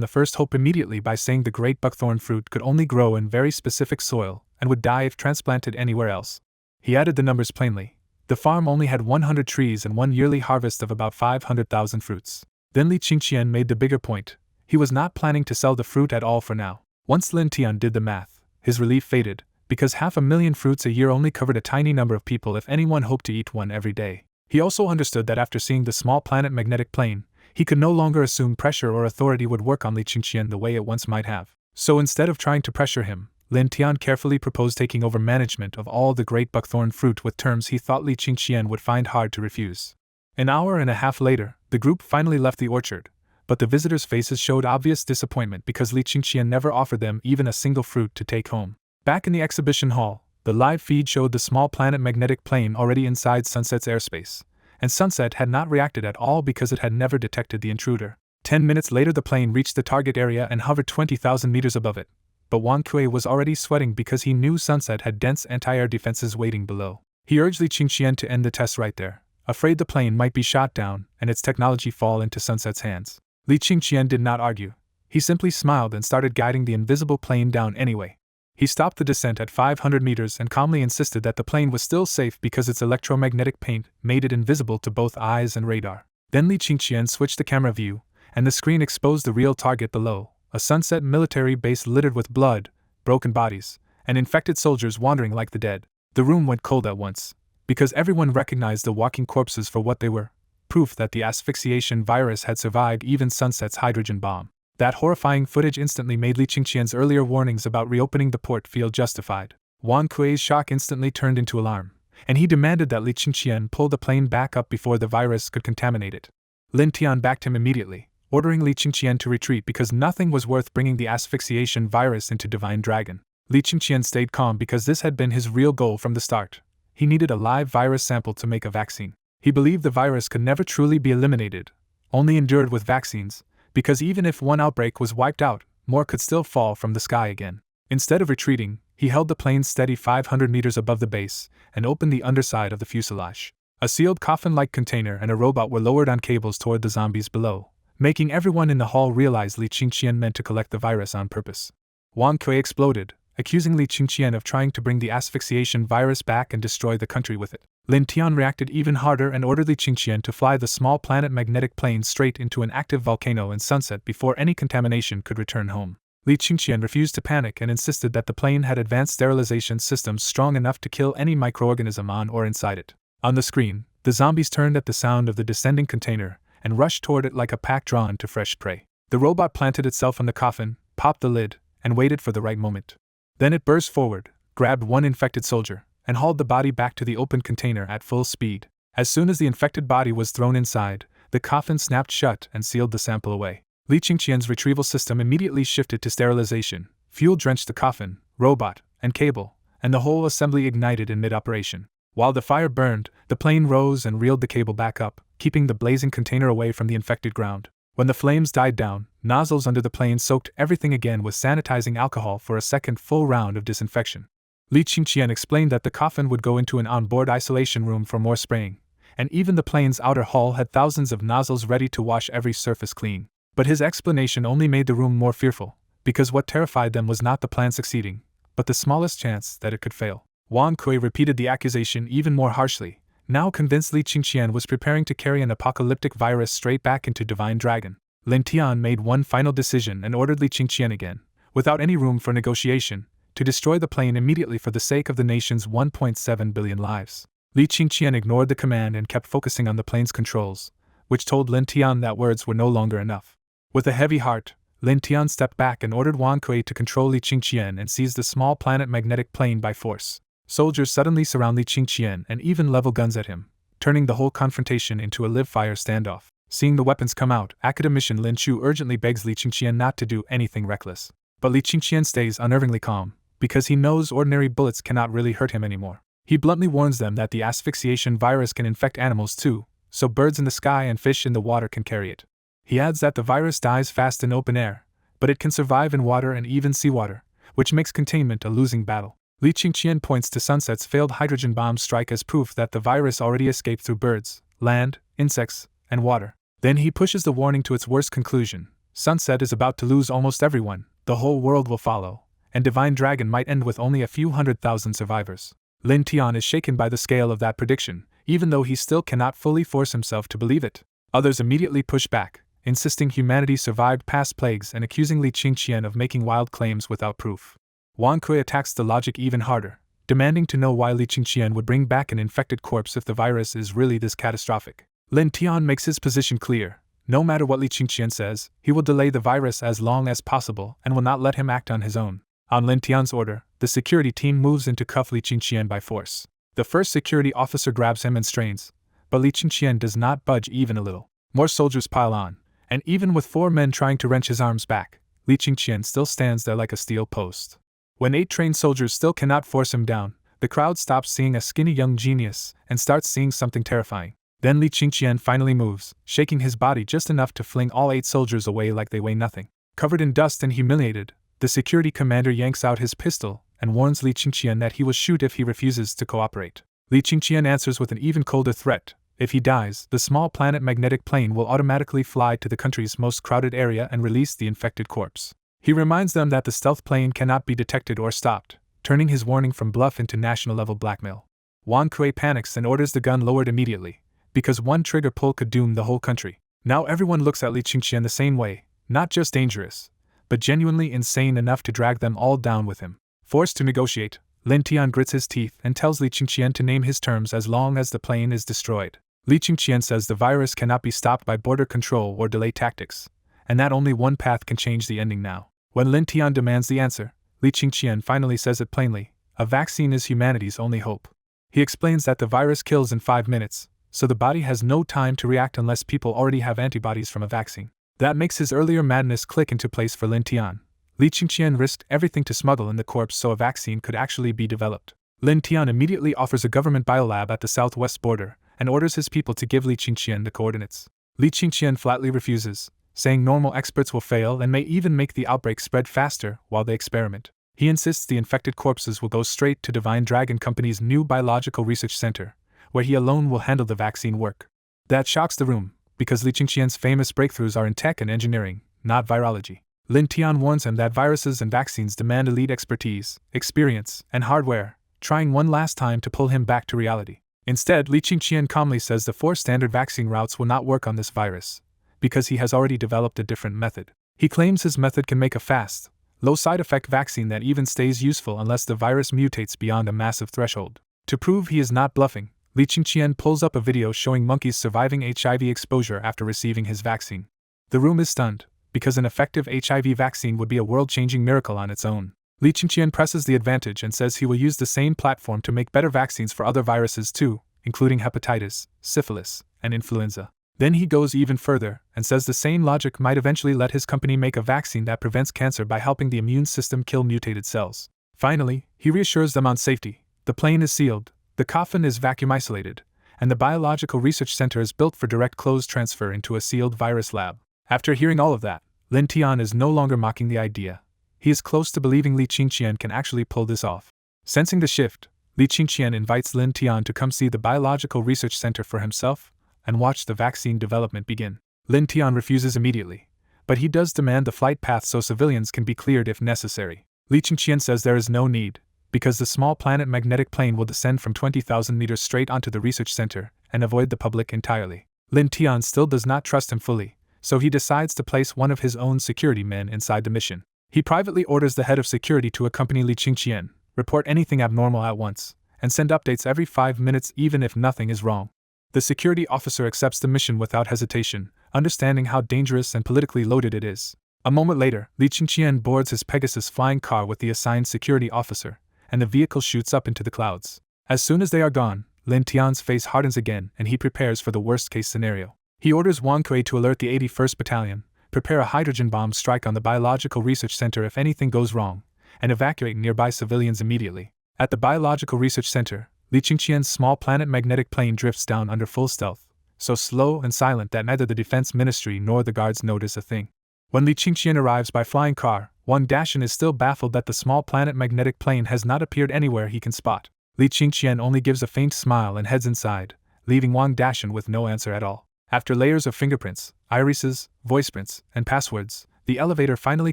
the first hope immediately by saying the great buckthorn fruit could only grow in very specific soil and would die if transplanted anywhere else. He added the numbers plainly. The farm only had 100 trees and one yearly harvest of about 500,000 fruits. Then Li Qingqian made the bigger point. He was not planning to sell the fruit at all for now. Once Lin Tian did the math, his relief faded, because 500,000 fruits a year only covered a tiny number of people if anyone hoped to eat one every day. He also understood that after seeing the small planet magnetic plane, he could no longer assume pressure or authority would work on Li Qingqian the way it once might have. So instead of trying to pressure him, Lin Tian carefully proposed taking over management of all the great buckthorn fruit with terms he thought Li Qingqian would find hard to refuse. An hour and a half later, the group finally left the orchard, but the visitors' faces showed obvious disappointment because Li Qingqian never offered them even a single fruit to take home. Back in the exhibition hall, the live feed showed the small planet magnetic plane already inside Sunset's airspace, and Sunset had not reacted at all because it had never detected the intruder. 10 minutes later the plane reached the target area and hovered 20,000 meters above it, but Wang Kui was already sweating because he knew Sunset had dense anti-air defenses waiting below. He urged Li Qingqian to end the test right there, afraid the plane might be shot down and its technology fall into Sunset's hands. Li Qingqian did not argue. He simply smiled and started guiding the invisible plane down anyway. He stopped the descent at 500 meters and calmly insisted that the plane was still safe because its electromagnetic paint made it invisible to both eyes and radar. Then Li Qingqian switched the camera view, and the screen exposed the real target below, a Sunset military base littered with blood, broken bodies, and infected soldiers wandering like the dead. The room went cold at once, because everyone recognized the walking corpses for what they were, proof that the asphyxiation virus had survived even Sunset's hydrogen bomb. That horrifying footage instantly made Li Qingqian's earlier warnings about reopening the port feel justified. Wang Kui's shock instantly turned into alarm, and he demanded that Li Qingqian pull the plane back up before the virus could contaminate it. Lin Tian backed him immediately, ordering Li Qingqian to retreat because nothing was worth bringing the asphyxiation virus into Divine Dragon. Li Qingqian stayed calm because this had been his real goal from the start. He needed a live virus sample to make a vaccine. He believed the virus could never truly be eliminated, only endured with vaccines, because even if one outbreak was wiped out, more could still fall from the sky again. Instead of retreating, he held the plane steady 500 meters above the base and opened the underside of the fuselage. A sealed coffin-like container and a robot were lowered on cables toward the zombies below, making everyone in the hall realize Li Qingqian meant to collect the virus on purpose. Wang Kui exploded, accusing Li Qingqian of trying to bring the asphyxiation virus back and destroy the country with it. Lin Tian reacted even harder and ordered Li Qingqian to fly the small planet magnetic plane straight into an active volcano in Sunset before any contamination could return home. Li Qingqian refused to panic and insisted that the plane had advanced sterilization systems strong enough to kill any microorganism on or inside it. On the screen, the zombies turned at the sound of the descending container and rushed toward it like a pack drawn to fresh prey. The robot planted itself on the coffin, popped the lid, and waited for the right moment. Then it burst forward, grabbed one infected soldier, and hauled the body back to the open container at full speed. As soon as the infected body was thrown inside, the coffin snapped shut and sealed the sample away. Li Qingqian's retrieval system immediately shifted to sterilization. Fuel drenched the coffin, robot, and cable, and the whole assembly ignited in mid-operation. While the fire burned, the plane rose and reeled the cable back up, keeping the blazing container away from the infected ground. When the flames died down, nozzles under the plane soaked everything again with sanitizing alcohol for a second full round of disinfection. Li Qingqian explained that the coffin would go into an onboard isolation room for more spraying, and even the plane's outer hull had thousands of nozzles ready to wash every surface clean. But his explanation only made the room more fearful, because what terrified them was not the plan succeeding, but the smallest chance that it could fail. Wang Kui repeated the accusation even more harshly, now convinced Li Qingqian was preparing to carry an apocalyptic virus straight back into Divine Dragon. Lin Tian made one final decision and ordered Li Qingqian again, without any room for negotiation, to destroy the plane immediately for the sake of the nation's 1.7 billion lives. Li Qingqian ignored the command and kept focusing on the plane's controls, which told Lin Tian that words were no longer enough. With a heavy heart, Lin Tian stepped back and ordered Wan Kui to control Li Qingqian and seize the small planet magnetic plane by force. Soldiers suddenly surround Li Qingqian and even level guns at him, turning the whole confrontation into a live-fire standoff. Seeing the weapons come out, academician Lin Chu urgently begs Li Qingqian not to do anything reckless. But Li Qingqian stays unnervingly calm, because he knows ordinary bullets cannot really hurt him anymore. He bluntly warns them that the asphyxiation virus can infect animals too, so birds in the sky and fish in the water can carry it. He adds that the virus dies fast in open air, but it can survive in water and even seawater, which makes containment a losing battle. Li Qingqian points to Sunset's failed hydrogen bomb strike as proof that the virus already escaped through birds, land, insects, and water. Then he pushes the warning to its worst conclusion. Sunset is about to lose almost everyone, the whole world will follow, and Divine Dragon might end with only a few 100,000 survivors. Lin Tian is shaken by the scale of that prediction, even though he still cannot fully force himself to believe it. Others immediately push back, insisting humanity survived past plagues and accusing Li Qingqian of making wild claims without proof. Wan Kui attacks the logic even harder, demanding to know why Li Qingqian would bring back an infected corpse if the virus is really this catastrophic. Lin Tian makes his position clear. No matter what Li Qingqian says, he will delay the virus as long as possible and will not let him act on his own. On Lin Tian's order, the security team moves in to cuff Li Qingqian by force. The first security officer grabs him and strains, but Li Qingqian does not budge even a little. More soldiers pile on, and even with 4 men trying to wrench his arms back, Li Qingqian still stands there like a steel post. When 8 trained soldiers still cannot force him down, the crowd stops seeing a skinny young genius and starts seeing something terrifying. Then Li Qingqian finally moves, shaking his body just enough to fling all 8 soldiers away like they weigh nothing. Covered in dust and humiliated, the security commander yanks out his pistol and warns Li Qingqian that he will shoot if he refuses to cooperate. Li Qingqian answers with an even colder threat. If he dies, the small planet magnetic plane will automatically fly to the country's most crowded area and release the infected corpse. He reminds them that the stealth plane cannot be detected or stopped, turning his warning from bluff into national-level blackmail. Wan Kui panics and orders the gun lowered immediately, because one trigger pull could doom the whole country. Now everyone looks at Li Qingqian the same way, not just dangerous, but genuinely insane enough to drag them all down with him. Forced to negotiate, Lin Tian grits his teeth and tells Li Qingqian to name his terms as long as the plane is destroyed. Li Qingqian says the virus cannot be stopped by border control or delay tactics, and that only one path can change the ending now. When Lin Tian demands the answer, Li Qingqian finally says it plainly: a vaccine is humanity's only hope. He explains that the virus kills in 5 minutes, so the body has no time to react unless people already have antibodies from a vaccine. That makes his earlier madness click into place for Lin Tian. Li Qingqian risked everything to smuggle in the corpse so a vaccine could actually be developed. Lin Tian immediately offers a government biolab at the southwest border and orders his people to give Li Qingqian the coordinates. Li Qingqian flatly refuses, saying normal experts will fail and may even make the outbreak spread faster while they experiment. He insists the infected corpses will go straight to Divine Dragon Company's new biological research center, where he alone will handle the vaccine work. That shocks the room, because Li Qingqian's famous breakthroughs are in tech and engineering, not virology. Lin Tian warns him that viruses and vaccines demand elite expertise, experience, and hardware, trying one last time to pull him back to reality. Instead, Li Qingqian calmly says the 4 standard vaccine routes will not work on this virus, because he has already developed a different method. He claims his method can make a fast, low side-effect vaccine that even stays useful unless the virus mutates beyond a massive threshold. To prove he is not bluffing, Li Qingqian pulls up a video showing monkeys surviving HIV exposure after receiving his vaccine. The room is stunned, because an effective HIV vaccine would be a world-changing miracle on its own. Li Qingqian presses the advantage and says he will use the same platform to make better vaccines for other viruses too, including hepatitis, syphilis, and influenza. Then he goes even further and says the same logic might eventually let his company make a vaccine that prevents cancer by helping the immune system kill mutated cells. Finally, he reassures them on safety. The plane is sealed, the coffin is vacuum isolated, and the biological research center is built for direct closed transfer into a sealed virus lab. After hearing all of that, Lin Tian is no longer mocking the idea. He is close to believing Li Qingqian can actually pull this off. Sensing the shift, Li Qingqian invites Lin Tian to come see the biological research center for himself and watch the vaccine development begin. Lin Tian refuses immediately, but he does demand the flight path so civilians can be cleared if necessary. Li Qingqian says there is no need, because the small planet magnetic plane will descend from 20,000 meters straight onto the research center and avoid the public entirely. Lin Tian still does not trust him fully, so he decides to place one of his own security men inside the mission. He privately orders the head of security to accompany Li Qingqian, report anything abnormal at once, and send updates every 5 minutes even if nothing is wrong. The security officer accepts the mission without hesitation, understanding how dangerous and politically loaded it is. A moment later, Li Qingqian boards his Pegasus flying car with the assigned security officer, and the vehicle shoots up into the clouds. As soon as they are gone, Lin Tian's face hardens again and he prepares for the worst-case scenario. He orders Wang Kui to alert the 81st Battalion, prepare a hydrogen bomb strike on the Biological Research Center if anything goes wrong, and evacuate nearby civilians immediately. At the Biological Research Center, Li Qingqian's small planet magnetic plane drifts down under full stealth, so slow and silent that neither the Defense Ministry nor the guards notice a thing. When Li Qingqian arrives by flying car, Wang Dashan is still baffled that the small planet magnetic plane has not appeared anywhere he can spot. Li Qingqian only gives a faint smile and heads inside, leaving Wang Dashan with no answer at all. After layers of fingerprints, irises, voice prints, and passwords, the elevator finally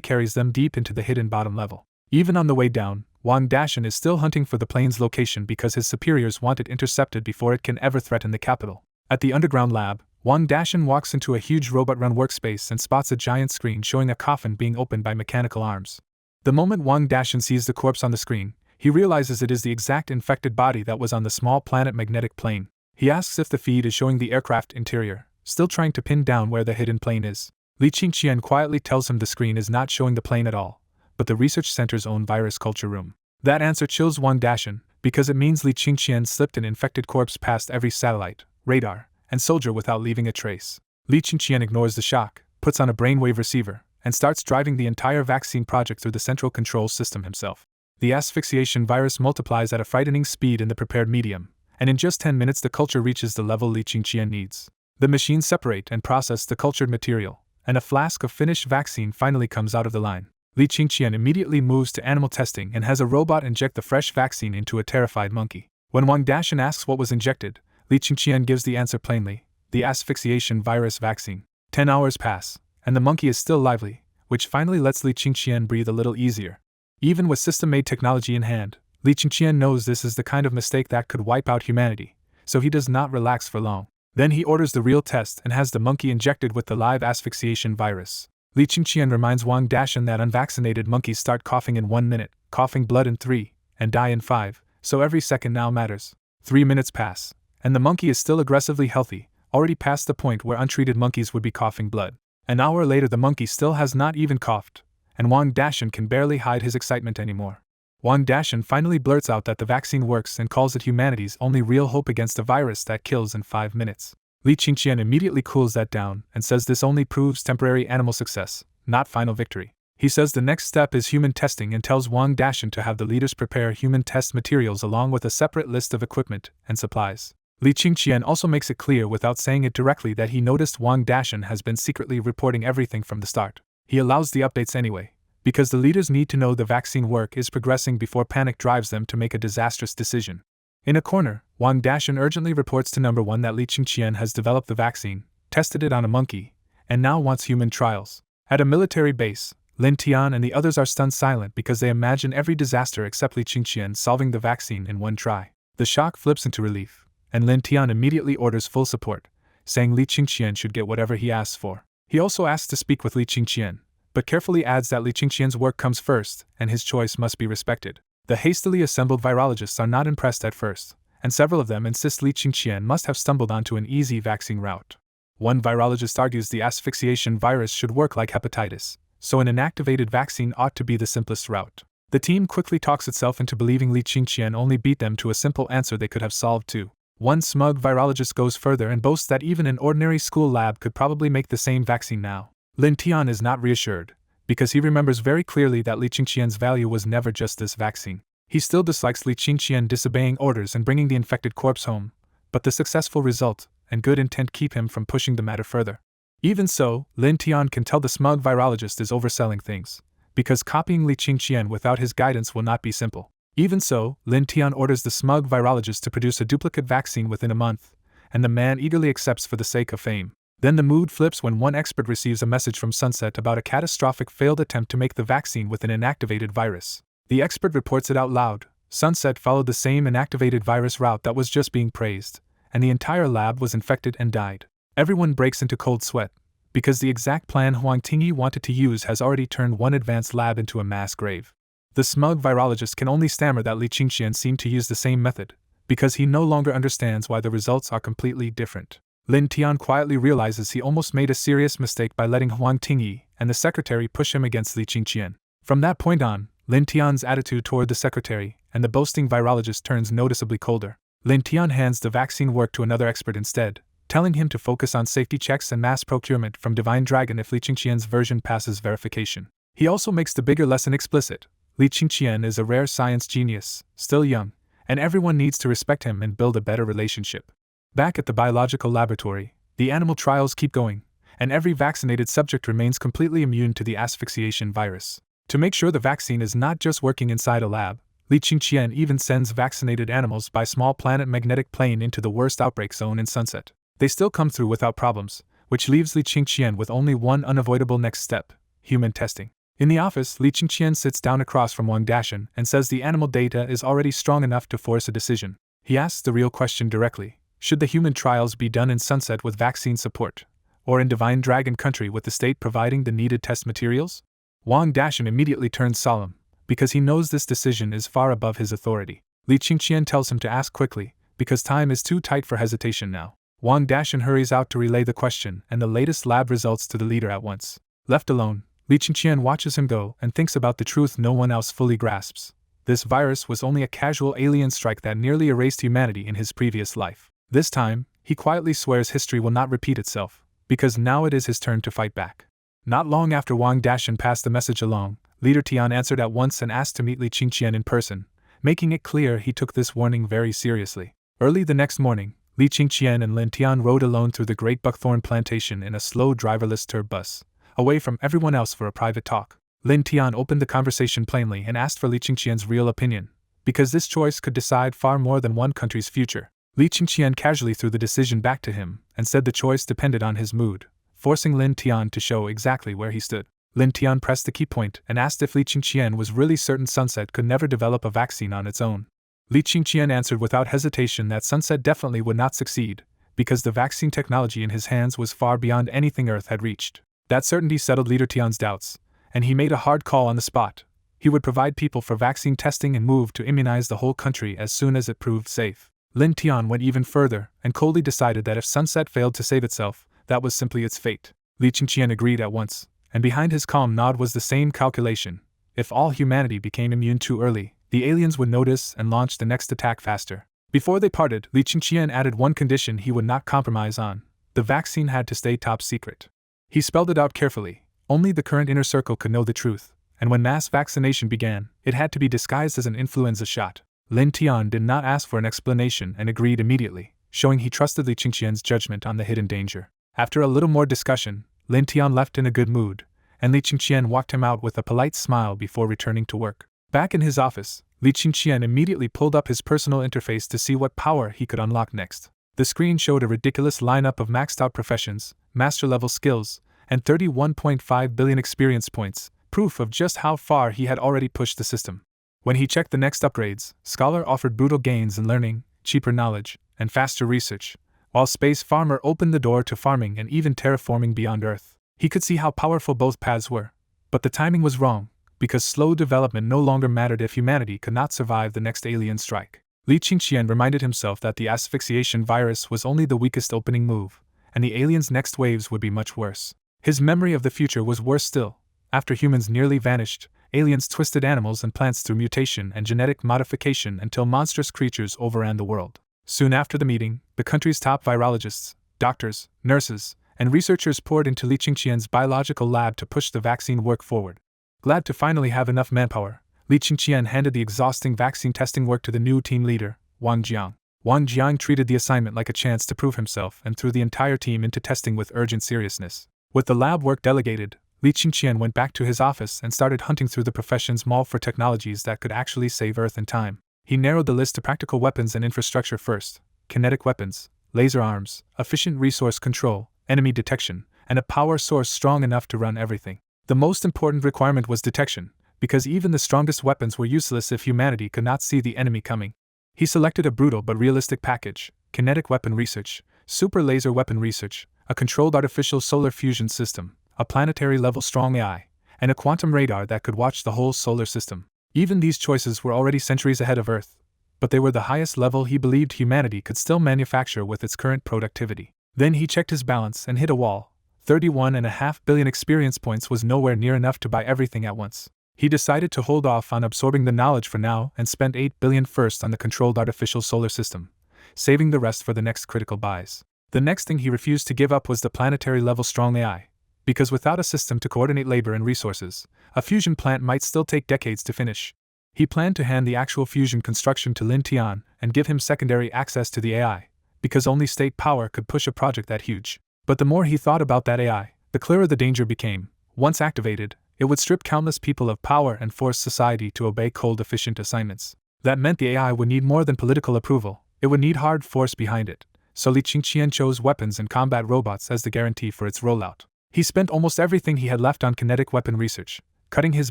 carries them deep into the hidden bottom level. Even on the way down, Wang Dashan is still hunting for the plane's location because his superiors want it intercepted before it can ever threaten the capital. At the underground lab, Wang Dashan walks into a huge robot-run workspace and spots a giant screen showing a coffin being opened by mechanical arms. The moment Wang Dashan sees the corpse on the screen, he realizes it is the exact infected body that was on the small planet magnetic plane. He asks if the feed is showing the aircraft interior, still trying to pin down where the hidden plane is. Li Qingqian quietly tells him the screen is not showing the plane at all, but the research center's own virus culture room. That answer chills Wang Dashan, because it means Li Qingqian slipped an infected corpse past every satellite, radar, and soldier without leaving a trace. Li Qingqian ignores the shock, puts on a brainwave receiver, and starts driving the entire vaccine project through the central control system himself. The asphyxiation virus multiplies at a frightening speed in the prepared medium, and in just 10 minutes the culture reaches the level Li Qingqian needs. The machines separate and process the cultured material, and a flask of finished vaccine finally comes out of the line. Li Qingqian immediately moves to animal testing and has a robot inject the fresh vaccine into a terrified monkey. When Wang Dashan asks what was injected, Li Qingqian gives the answer plainly: the asphyxiation virus vaccine. 10 hours pass, and the monkey is still lively, which finally lets Li Qingqian breathe a little easier. Even with system-made technology in hand, Li Qingqian knows this is the kind of mistake that could wipe out humanity, so he does not relax for long. Then he orders the real test and has the monkey injected with the live asphyxiation virus. Li Qingqian reminds Wang Dashan that unvaccinated monkeys start coughing in 1 minute, coughing blood in 3, and die in 5, so every second now matters. 3 minutes pass, and the monkey is still aggressively healthy, already past the point where untreated monkeys would be coughing blood. An hour later the monkey still has not even coughed, and Wang Dashan can barely hide his excitement anymore. Wang Dashan finally blurts out that the vaccine works and calls it humanity's only real hope against a virus that kills in 5 minutes. Li Qingqian immediately cools that down and says this only proves temporary animal success, not final victory. He says the next step is human testing and tells Wang Dashan to have the leaders prepare human test materials along with a separate list of equipment and supplies. Li Qingqian also makes it clear without saying it directly that he noticed Wang Dashan has been secretly reporting everything from the start. He allows the updates anyway, because the leaders need to know the vaccine work is progressing before panic drives them to make a disastrous decision. In a corner, Wang Dashan urgently reports to number 1 that Li Qingqian has developed the vaccine, tested it on a monkey, and now wants human trials. At a military base, Lin Tian and the others are stunned silent because they imagine every disaster except Li Qingqian solving the vaccine in one try. The shock flips into relief, and Lin Tian immediately orders full support, saying Li Qingqian should get whatever he asks for. He also asks to speak with Li Qingqian, but carefully adds that Li Qingqian's work comes first and his choice must be respected. The hastily assembled virologists are not impressed at first, and several of them insist Li Qingqian must have stumbled onto an easy vaccine route. One virologist argues the asphyxiation virus should work like hepatitis, so an inactivated vaccine ought to be the simplest route. The team quickly talks itself into believing Li Qingqian only beat them to a simple answer they could have solved too. One smug virologist goes further and boasts that even an ordinary school lab could probably make the same vaccine now. Lin Tian is not reassured, because he remembers very clearly that Li Qingqian's value was never just this vaccine. He still dislikes Li Qingqian disobeying orders and bringing the infected corpse home, but the successful result and good intent keep him from pushing the matter further. Even so, Lin Tian can tell the smug virologist is overselling things, because copying Li Qingqian without his guidance will not be simple. Even so, Lin Tian orders the smug virologist to produce a duplicate vaccine within a month, and the man eagerly accepts for the sake of fame. Then the mood flips when one expert receives a message from Sunset about a catastrophic failed attempt to make the vaccine with an inactivated virus. The expert reports it out loud. Sunset followed the same inactivated virus route that was just being praised, and the entire lab was infected and died. Everyone breaks into cold sweat, because the exact plan Huang Tingyi wanted to use has already turned one advanced lab into a mass grave. The smug virologist can only stammer that Li Qingqian seemed to use the same method, because he no longer understands why the results are completely different. Lin Tian quietly realizes he almost made a serious mistake by letting Huang Tingyi and the secretary push him against Li Qingqian. From that point on, Lin Tian's attitude toward the secretary and the boasting virologist turns noticeably colder. Lin Tian hands the vaccine work to another expert instead, telling him to focus on safety checks and mass procurement from Divine Dragon if Li Qingqian's version passes verification. He also makes the bigger lesson explicit. Li Qingqian is a rare science genius, still young, and everyone needs to respect him and build a better relationship. Back at the biological laboratory, the animal trials keep going, and every vaccinated subject remains completely immune to the asphyxiation virus. To make sure the vaccine is not just working inside a lab, Li Qingqian even sends vaccinated animals by small planet magnetic plane into the worst outbreak zone in Sunset. They still come through without problems, which leaves Li Qingqian with only one unavoidable next step: human testing. In the office, Li Qingqian sits down across from Wang Dashan and says the animal data is already strong enough to force a decision. He asks the real question directly: should the human trials be done in Sunset with vaccine support, or in Divine Dragon Country with the state providing the needed test materials? Wang Dashan immediately turns solemn, because he knows this decision is far above his authority. Li Qingqian tells him to ask quickly, because time is too tight for hesitation now. Wang Dashan hurries out to relay the question and the latest lab results to the leader at once. Left alone, Li Qingqian watches him go and thinks about the truth no one else fully grasps. This virus was only a casual alien strike that nearly erased humanity in his previous life. This time, he quietly swears history will not repeat itself, because now it is his turn to fight back. Not long after Wang Dashan passed the message along, Leader Tian answered at once and asked to meet Li Qingqian in person, making it clear he took this warning very seriously. Early the next morning, Li Qingqian and Lin Tian rode alone through the great buckthorn plantation in a slow driverless tour bus, away from everyone else for a private talk. Lin Tian opened the conversation plainly and asked for Li Qingqian's real opinion, because this choice could decide far more than one country's future. Li Qingqian casually threw the decision back to him and said the choice depended on his mood, forcing Lin Tian to show exactly where he stood. Lin Tian pressed the key point and asked if Li Qingqian was really certain Sunset could never develop a vaccine on its own. Li Qingqian answered without hesitation that Sunset definitely would not succeed, because the vaccine technology in his hands was far beyond anything Earth had reached. That certainty settled Leader Tian's doubts, and he made a hard call on the spot. He would provide people for vaccine testing and move to immunize the whole country as soon as it proved safe. Lin Tian went even further and coldly decided that if Sunset failed to save itself, that was simply its fate. Li Qingqian agreed at once, and behind his calm nod was the same calculation. If all humanity became immune too early, the aliens would notice and launch the next attack faster. Before they parted, Li Qingqian added one condition he would not compromise on: the vaccine had to stay top secret. He spelled it out carefully. Only the current inner circle could know the truth, and when mass vaccination began, it had to be disguised as an influenza shot. Lin Tian did not ask for an explanation and agreed immediately, showing he trusted Li Qingqian's judgment on the hidden danger. After a little more discussion, Lin Tian left in a good mood, and Li Qingqian walked him out with a polite smile before returning to work. Back in his office, Li Qingqian immediately pulled up his personal interface to see what power he could unlock next. The screen showed a ridiculous lineup of maxed-out professions, master-level skills, and 31.5 billion experience points, proof of just how far he had already pushed the system. When he checked the next upgrades, Scholar offered brutal gains in learning, cheaper knowledge, and faster research, while Space Farmer opened the door to farming and even terraforming beyond Earth. He could see how powerful both paths were, but the timing was wrong, because slow development no longer mattered if humanity could not survive the next alien strike. Li Qingqian reminded himself that the asphyxiation virus was only the weakest opening move, and the aliens' next waves would be much worse. His memory of the future was worse still. After humans nearly vanished, aliens twisted animals and plants through mutation and genetic modification until monstrous creatures overran the world. Soon after the meeting, the country's top virologists, doctors, nurses, and researchers poured into Li Qingqian's biological lab to push the vaccine work forward. Glad to finally have enough manpower, Li Qingqian handed the exhausting vaccine testing work to the new team leader, Wang Jiang. Wang Jiang treated the assignment like a chance to prove himself and threw the entire team into testing with urgent seriousness. With the lab work delegated, Li Qingqian went back to his office and started hunting through the profession's mall for technologies that could actually save Earth and time. He narrowed the list to practical weapons and infrastructure first: kinetic weapons, laser arms, efficient resource control, enemy detection, and a power source strong enough to run everything. The most important requirement was detection, because even the strongest weapons were useless if humanity could not see the enemy coming. He selected a brutal but realistic package: kinetic weapon research, super laser weapon research, a controlled artificial solar fusion system, a planetary-level strong AI, and a quantum radar that could watch the whole solar system. Even these choices were already centuries ahead of Earth, but they were the highest level he believed humanity could still manufacture with its current productivity. Then he checked his balance and hit a wall. 31.5 billion experience points was nowhere near enough to buy everything at once. He decided to hold off on absorbing the knowledge for now and spent 8 billion first on the controlled artificial solar system, saving the rest for the next critical buys. The next thing he refused to give up was the planetary-level strong AI, because without a system to coordinate labor and resources, a fusion plant might still take decades to finish. He planned to hand the actual fusion construction to Lin Tian and give him secondary access to the AI, because only state power could push a project that huge. But the more he thought about that AI, the clearer the danger became. Once activated, it would strip countless people of power and force society to obey cold, efficient assignments. That meant the AI would need more than political approval, it would need hard force behind it. So Li Qingqian chose weapons and combat robots as the guarantee for its rollout. He spent almost everything he had left on kinetic weapon research, cutting his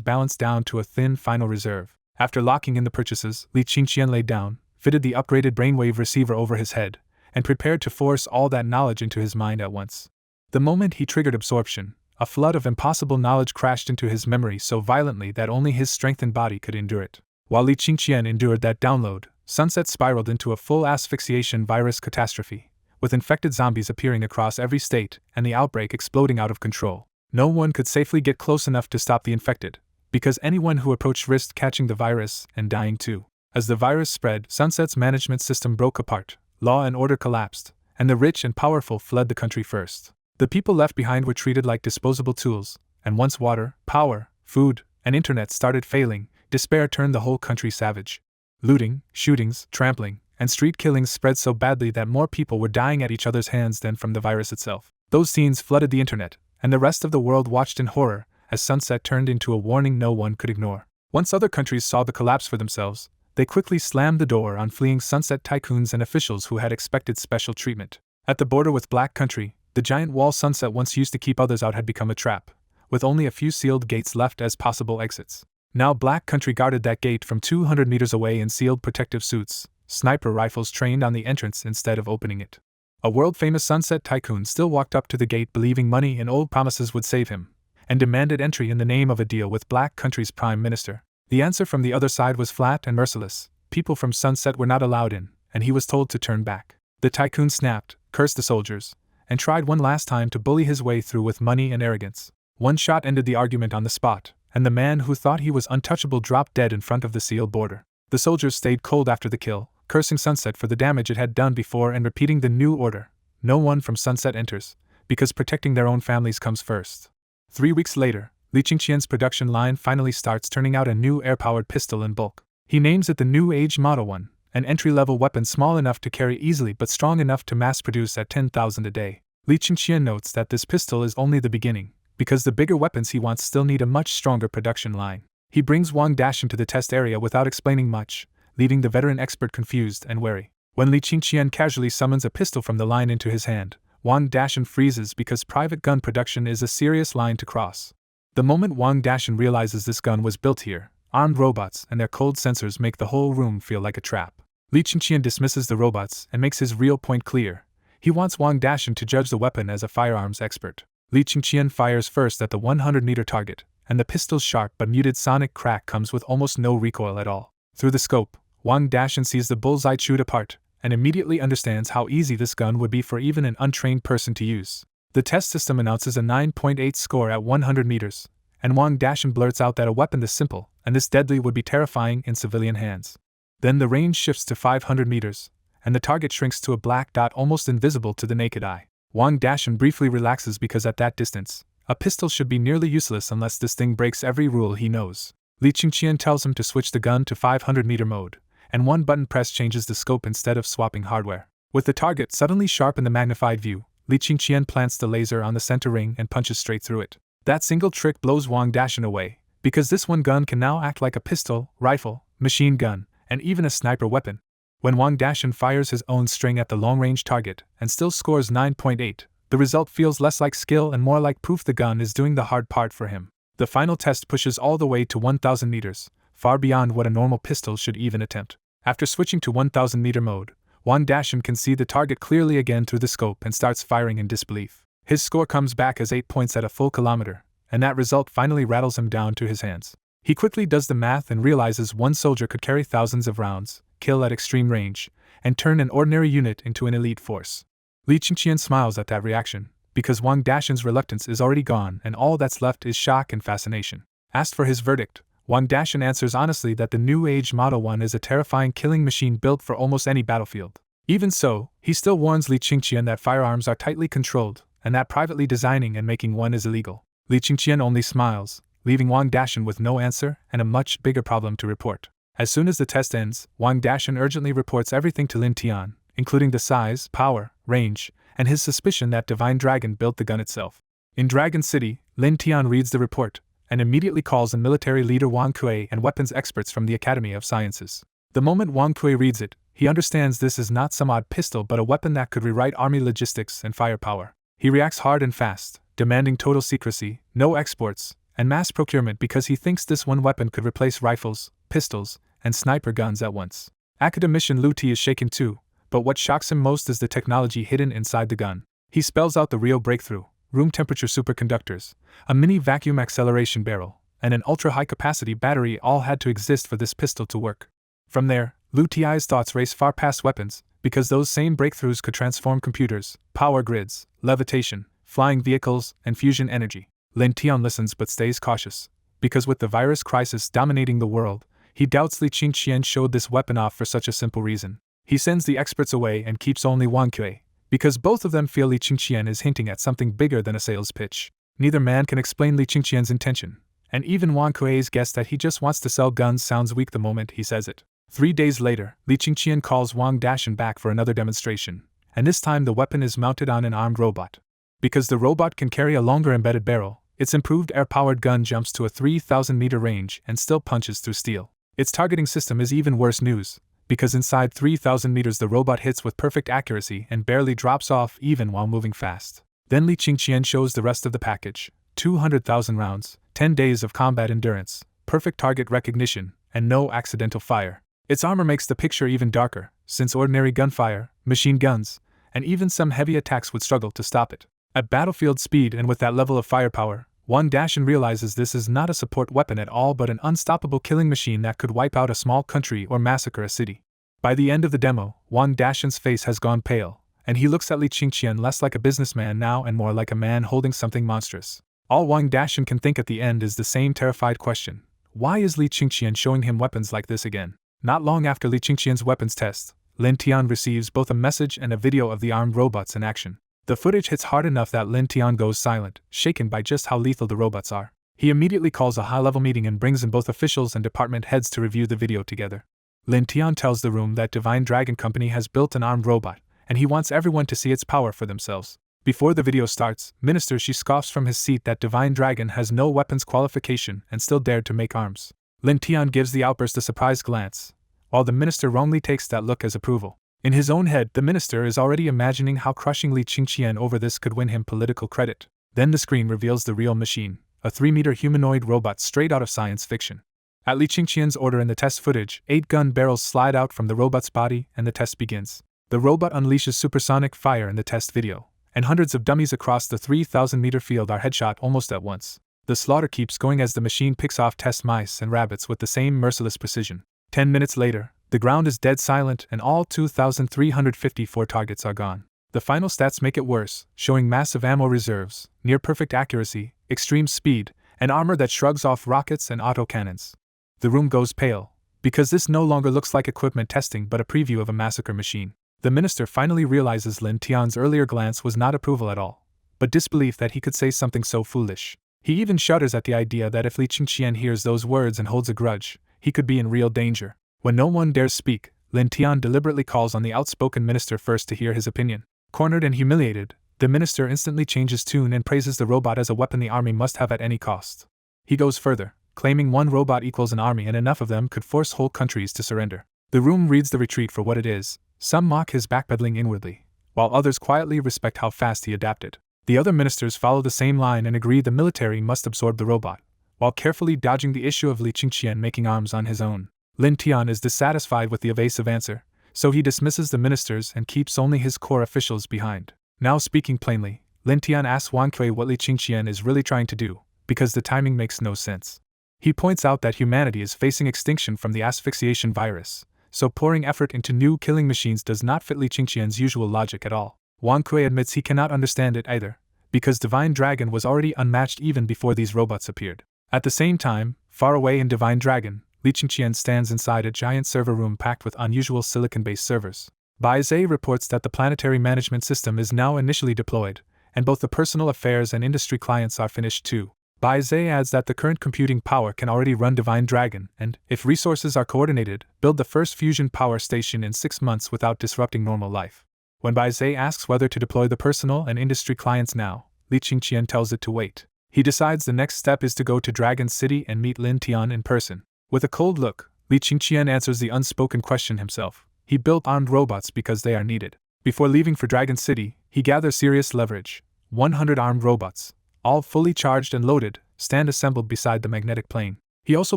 balance down to a thin final reserve. After locking in the purchases, Li Qingqian laid down, fitted the upgraded brainwave receiver over his head, and prepared to force all that knowledge into his mind at once. The moment he triggered absorption, a flood of impossible knowledge crashed into his memory so violently that only his strengthened body could endure it. While Li Qingqian endured that download, Sunset spiraled into a full asphyxiation virus catastrophe, with infected zombies appearing across every state and the outbreak exploding out of control. No one could safely get close enough to stop the infected, because anyone who approached risked catching the virus and dying too. As the virus spread, Sunset's management system broke apart, law and order collapsed, and the rich and powerful fled the country first. The people left behind were treated like disposable tools, and once water, power, food, and internet started failing, despair turned the whole country savage. Looting, shootings, trampling, and street killings spread so badly that more people were dying at each other's hands than from the virus itself. Those scenes flooded the internet, and the rest of the world watched in horror as Sunset turned into a warning no one could ignore. Once other countries saw the collapse for themselves, they quickly slammed the door on fleeing Sunset tycoons and officials who had expected special treatment. At the border with Black Country, the giant wall Sunset once used to keep others out had become a trap, with only a few sealed gates left as possible exits. Now Black Country guarded that gate from 200 meters away in sealed protective suits, sniper rifles trained on the entrance instead of opening it. A world-famous Sunset tycoon still walked up to the gate believing money and old promises would save him, and demanded entry in the name of a deal with Black Country's prime minister. The answer from the other side was flat and merciless. People from Sunset were not allowed in, and he was told to turn back. The tycoon snapped, cursed the soldiers, and tried one last time to bully his way through with money and arrogance. One shot ended the argument on the spot, and the man who thought he was untouchable dropped dead in front of the sealed border. The soldiers stayed cold after the kill, cursing Sunset for the damage it had done before and repeating the new order: no one from Sunset enters, because protecting their own families comes first. 3 weeks later, Li Qingqian's production line finally starts turning out a new air-powered pistol in bulk. He names it the New Age Model 1, an entry-level weapon small enough to carry easily but strong enough to mass-produce at 10,000 a day. Li Qingqian notes that this pistol is only the beginning, because the bigger weapons he wants still need a much stronger production line. He brings Wang Dashan to the test area without explaining much, leaving the veteran expert confused and wary. When Li Qingqian casually summons a pistol from the line into his hand, Wang Dashan freezes because private gun production is a serious line to cross. The moment Wang Dashan realizes this gun was built here, armed robots and their cold sensors make the whole room feel like a trap. Li Qingqian dismisses the robots and makes his real point clear. He wants Wang Dashan to judge the weapon as a firearms expert. Li Qingqian fires first at the 100-meter target, and the pistol's sharp but muted sonic crack comes with almost no recoil at all. Through the scope, Wang Dashan sees the bullseye chewed apart, and immediately understands how easy this gun would be for even an untrained person to use. The test system announces a 9.8 score at 100 meters, and Wang Dashan blurts out that a weapon this simple and this deadly would be terrifying in civilian hands. Then the range shifts to 500 meters, and the target shrinks to a black dot almost invisible to the naked eye. Wang Dashan briefly relaxes because at that distance, a pistol should be nearly useless unless this thing breaks every rule he knows. Li Qingqian tells him to switch the gun to 500-meter mode, and one button press changes the scope instead of swapping hardware. With the target suddenly sharp in the magnified view, Li Qingqian plants the laser on the center ring and punches straight through it. That single trick blows Wang Dashan away, because this one gun can now act like a pistol, rifle, machine gun, and even a sniper weapon. When Wang Dashan fires his own string at the long-range target and still scores 9.8, the result feels less like skill and more like proof the gun is doing the hard part for him. The final test pushes all the way to 1,000 meters, far beyond what a normal pistol should even attempt. After switching to 1,000-meter mode, Wang Dashan can see the target clearly again through the scope and starts firing in disbelief. His score comes back as 8 points at a full kilometer, and that result finally rattles him down to his hands. He quickly does the math and realizes one soldier could carry thousands of rounds, kill at extreme range, and turn an ordinary unit into an elite force. Li Qingqian smiles at that reaction, because Wang Dashan's reluctance is already gone and all that's left is shock and fascination. Asked for his verdict, Wang Dashan answers honestly that the new age Model 1 is a terrifying killing machine built for almost any battlefield. Even so, he still warns Li Qingqian that firearms are tightly controlled, and that privately designing and making one is illegal. Li Qingqian only smiles, leaving Wang Dashan with no answer and a much bigger problem to report. As soon as the test ends, Wang Dashan urgently reports everything to Lin Tian, including the size, power, range, and his suspicion that Divine Dragon built the gun itself. In Dragon City, Lin Tian reads the report, and immediately calls in military leader Wang Kui and weapons experts from the Academy of Sciences. The moment Wang Kui reads it, he understands this is not some odd pistol but a weapon that could rewrite army logistics and firepower. He reacts hard and fast, demanding total secrecy, no exports, and mass procurement because he thinks this one weapon could replace rifles, pistols, and sniper guns at once. Academician Lu Ti is shaken too, but what shocks him most is the technology hidden inside the gun. He spells out the real breakthrough: room temperature superconductors, a mini vacuum acceleration barrel, and an ultra-high-capacity battery all had to exist for this pistol to work. From there, Lu Ti's thoughts race far past weapons, because those same breakthroughs could transform computers, power grids, levitation, flying vehicles, and fusion energy. Lin Tian listens but stays cautious, because with the virus crisis dominating the world, he doubts Li Qingqian showed this weapon off for such a simple reason. He sends the experts away and keeps only Wang Kui, because both of them feel Li Qingqian is hinting at something bigger than a sales pitch. Neither man can explain Li Qingqian's intention, and even Wang Kui's guess that he just wants to sell guns sounds weak the moment he says it. 3 days later, Li Qingqian calls Wang Dashan back for another demonstration, and this time the weapon is mounted on an armed robot. Because the robot can carry a longer embedded barrel, its improved air-powered gun jumps to a 3,000-meter range and still punches through steel. Its targeting system is even worse news, because inside 3,000 meters the robot hits with perfect accuracy and barely drops off even while moving fast. Then Li Qingqian shows the rest of the package: 200,000 rounds, 10 days of combat endurance, perfect target recognition, and no accidental fire. Its armor makes the picture even darker, since ordinary gunfire, machine guns, and even some heavy attacks would struggle to stop it. At battlefield speed and with that level of firepower, Wang Dashan realizes this is not a support weapon at all but an unstoppable killing machine that could wipe out a small country or massacre a city. By the end of the demo, Wang Dashan's face has gone pale, and he looks at Li Qingqian less like a businessman now and more like a man holding something monstrous. All Wang Dashan can think at the end is the same terrified question: why is Li Qingqian showing him weapons like this again? Not long after Li Qingqian's weapons test, Lin Tian receives both a message and a video of the armed robots in action. The footage hits hard enough that Lin Tian goes silent, shaken by just how lethal the robots are. He immediately calls a high-level meeting and brings in both officials and department heads to review the video together. Lin Tian tells the room that Divine Dragon Company has built an armed robot, and he wants everyone to see its power for themselves. Before the video starts, Minister Shi scoffs from his seat that Divine Dragon has no weapons qualification and still dared to make arms. Lin Tian gives the outburst a surprised glance, while the minister wrongly takes that look as approval. In his own head, the minister is already imagining how crushing Li Qingqian over this could win him political credit. Then the screen reveals the real machine, a 3-meter humanoid robot straight out of science fiction. At Li Qingqian's order in the test footage, 8 gun barrels slide out from the robot's body and the test begins. The robot unleashes supersonic fire in the test video, and hundreds of dummies across the 3,000-meter field are headshot almost at once. The slaughter keeps going as the machine picks off test mice and rabbits with the same merciless precision. 10 minutes later, the ground is dead silent and all 2,354 targets are gone. The final stats make it worse, showing massive ammo reserves, near-perfect accuracy, extreme speed, and armor that shrugs off rockets and autocannons. The room goes pale, because this no longer looks like equipment testing but a preview of a massacre machine. The minister finally realizes Lin Tian's earlier glance was not approval at all, but disbelief that he could say something so foolish. He even shudders at the idea that if Li Qingqian hears those words and holds a grudge, he could be in real danger. When no one dares speak, Lin Tian deliberately calls on the outspoken minister first to hear his opinion. Cornered and humiliated, the minister instantly changes tune and praises the robot as a weapon the army must have at any cost. He goes further, claiming one robot equals an army and enough of them could force whole countries to surrender. The room reads the retreat for what it is. Some mock his backpedaling inwardly, while others quietly respect how fast he adapted. The other ministers follow the same line and agree the military must absorb the robot, while carefully dodging the issue of Li Qingqian making arms on his own. Lin Tian is dissatisfied with the evasive answer, so he dismisses the ministers and keeps only his core officials behind. Now speaking plainly, Lin Tian asks Wang Kui what Li Qingqian is really trying to do, because the timing makes no sense. He points out that humanity is facing extinction from the asphyxiation virus, so pouring effort into new killing machines does not fit Li Qingqian's usual logic at all. Wang Kui admits he cannot understand it either, because Divine Dragon was already unmatched even before these robots appeared. At the same time, far away in Divine Dragon, Li Qingqian stands inside a giant server room packed with unusual silicon-based servers. Bai Zhe reports that the planetary management system is now initially deployed, and both the personal affairs and industry clients are finished too. Bai Zhe adds that the current computing power can already run Divine Dragon and, if resources are coordinated, build the first fusion power station in 6 months without disrupting normal life. When Bai Zhe asks whether to deploy the personal and industry clients now, Li Qingqian tells it to wait. He decides the next step is to go to Dragon City and meet Lin Tian in person. With a cold look, Li Qingqian answers the unspoken question himself. He built armed robots because they are needed. Before leaving for Dragon City, he gathers serious leverage. 100 armed robots, all fully charged and loaded, stand assembled beside the magnetic plane. He also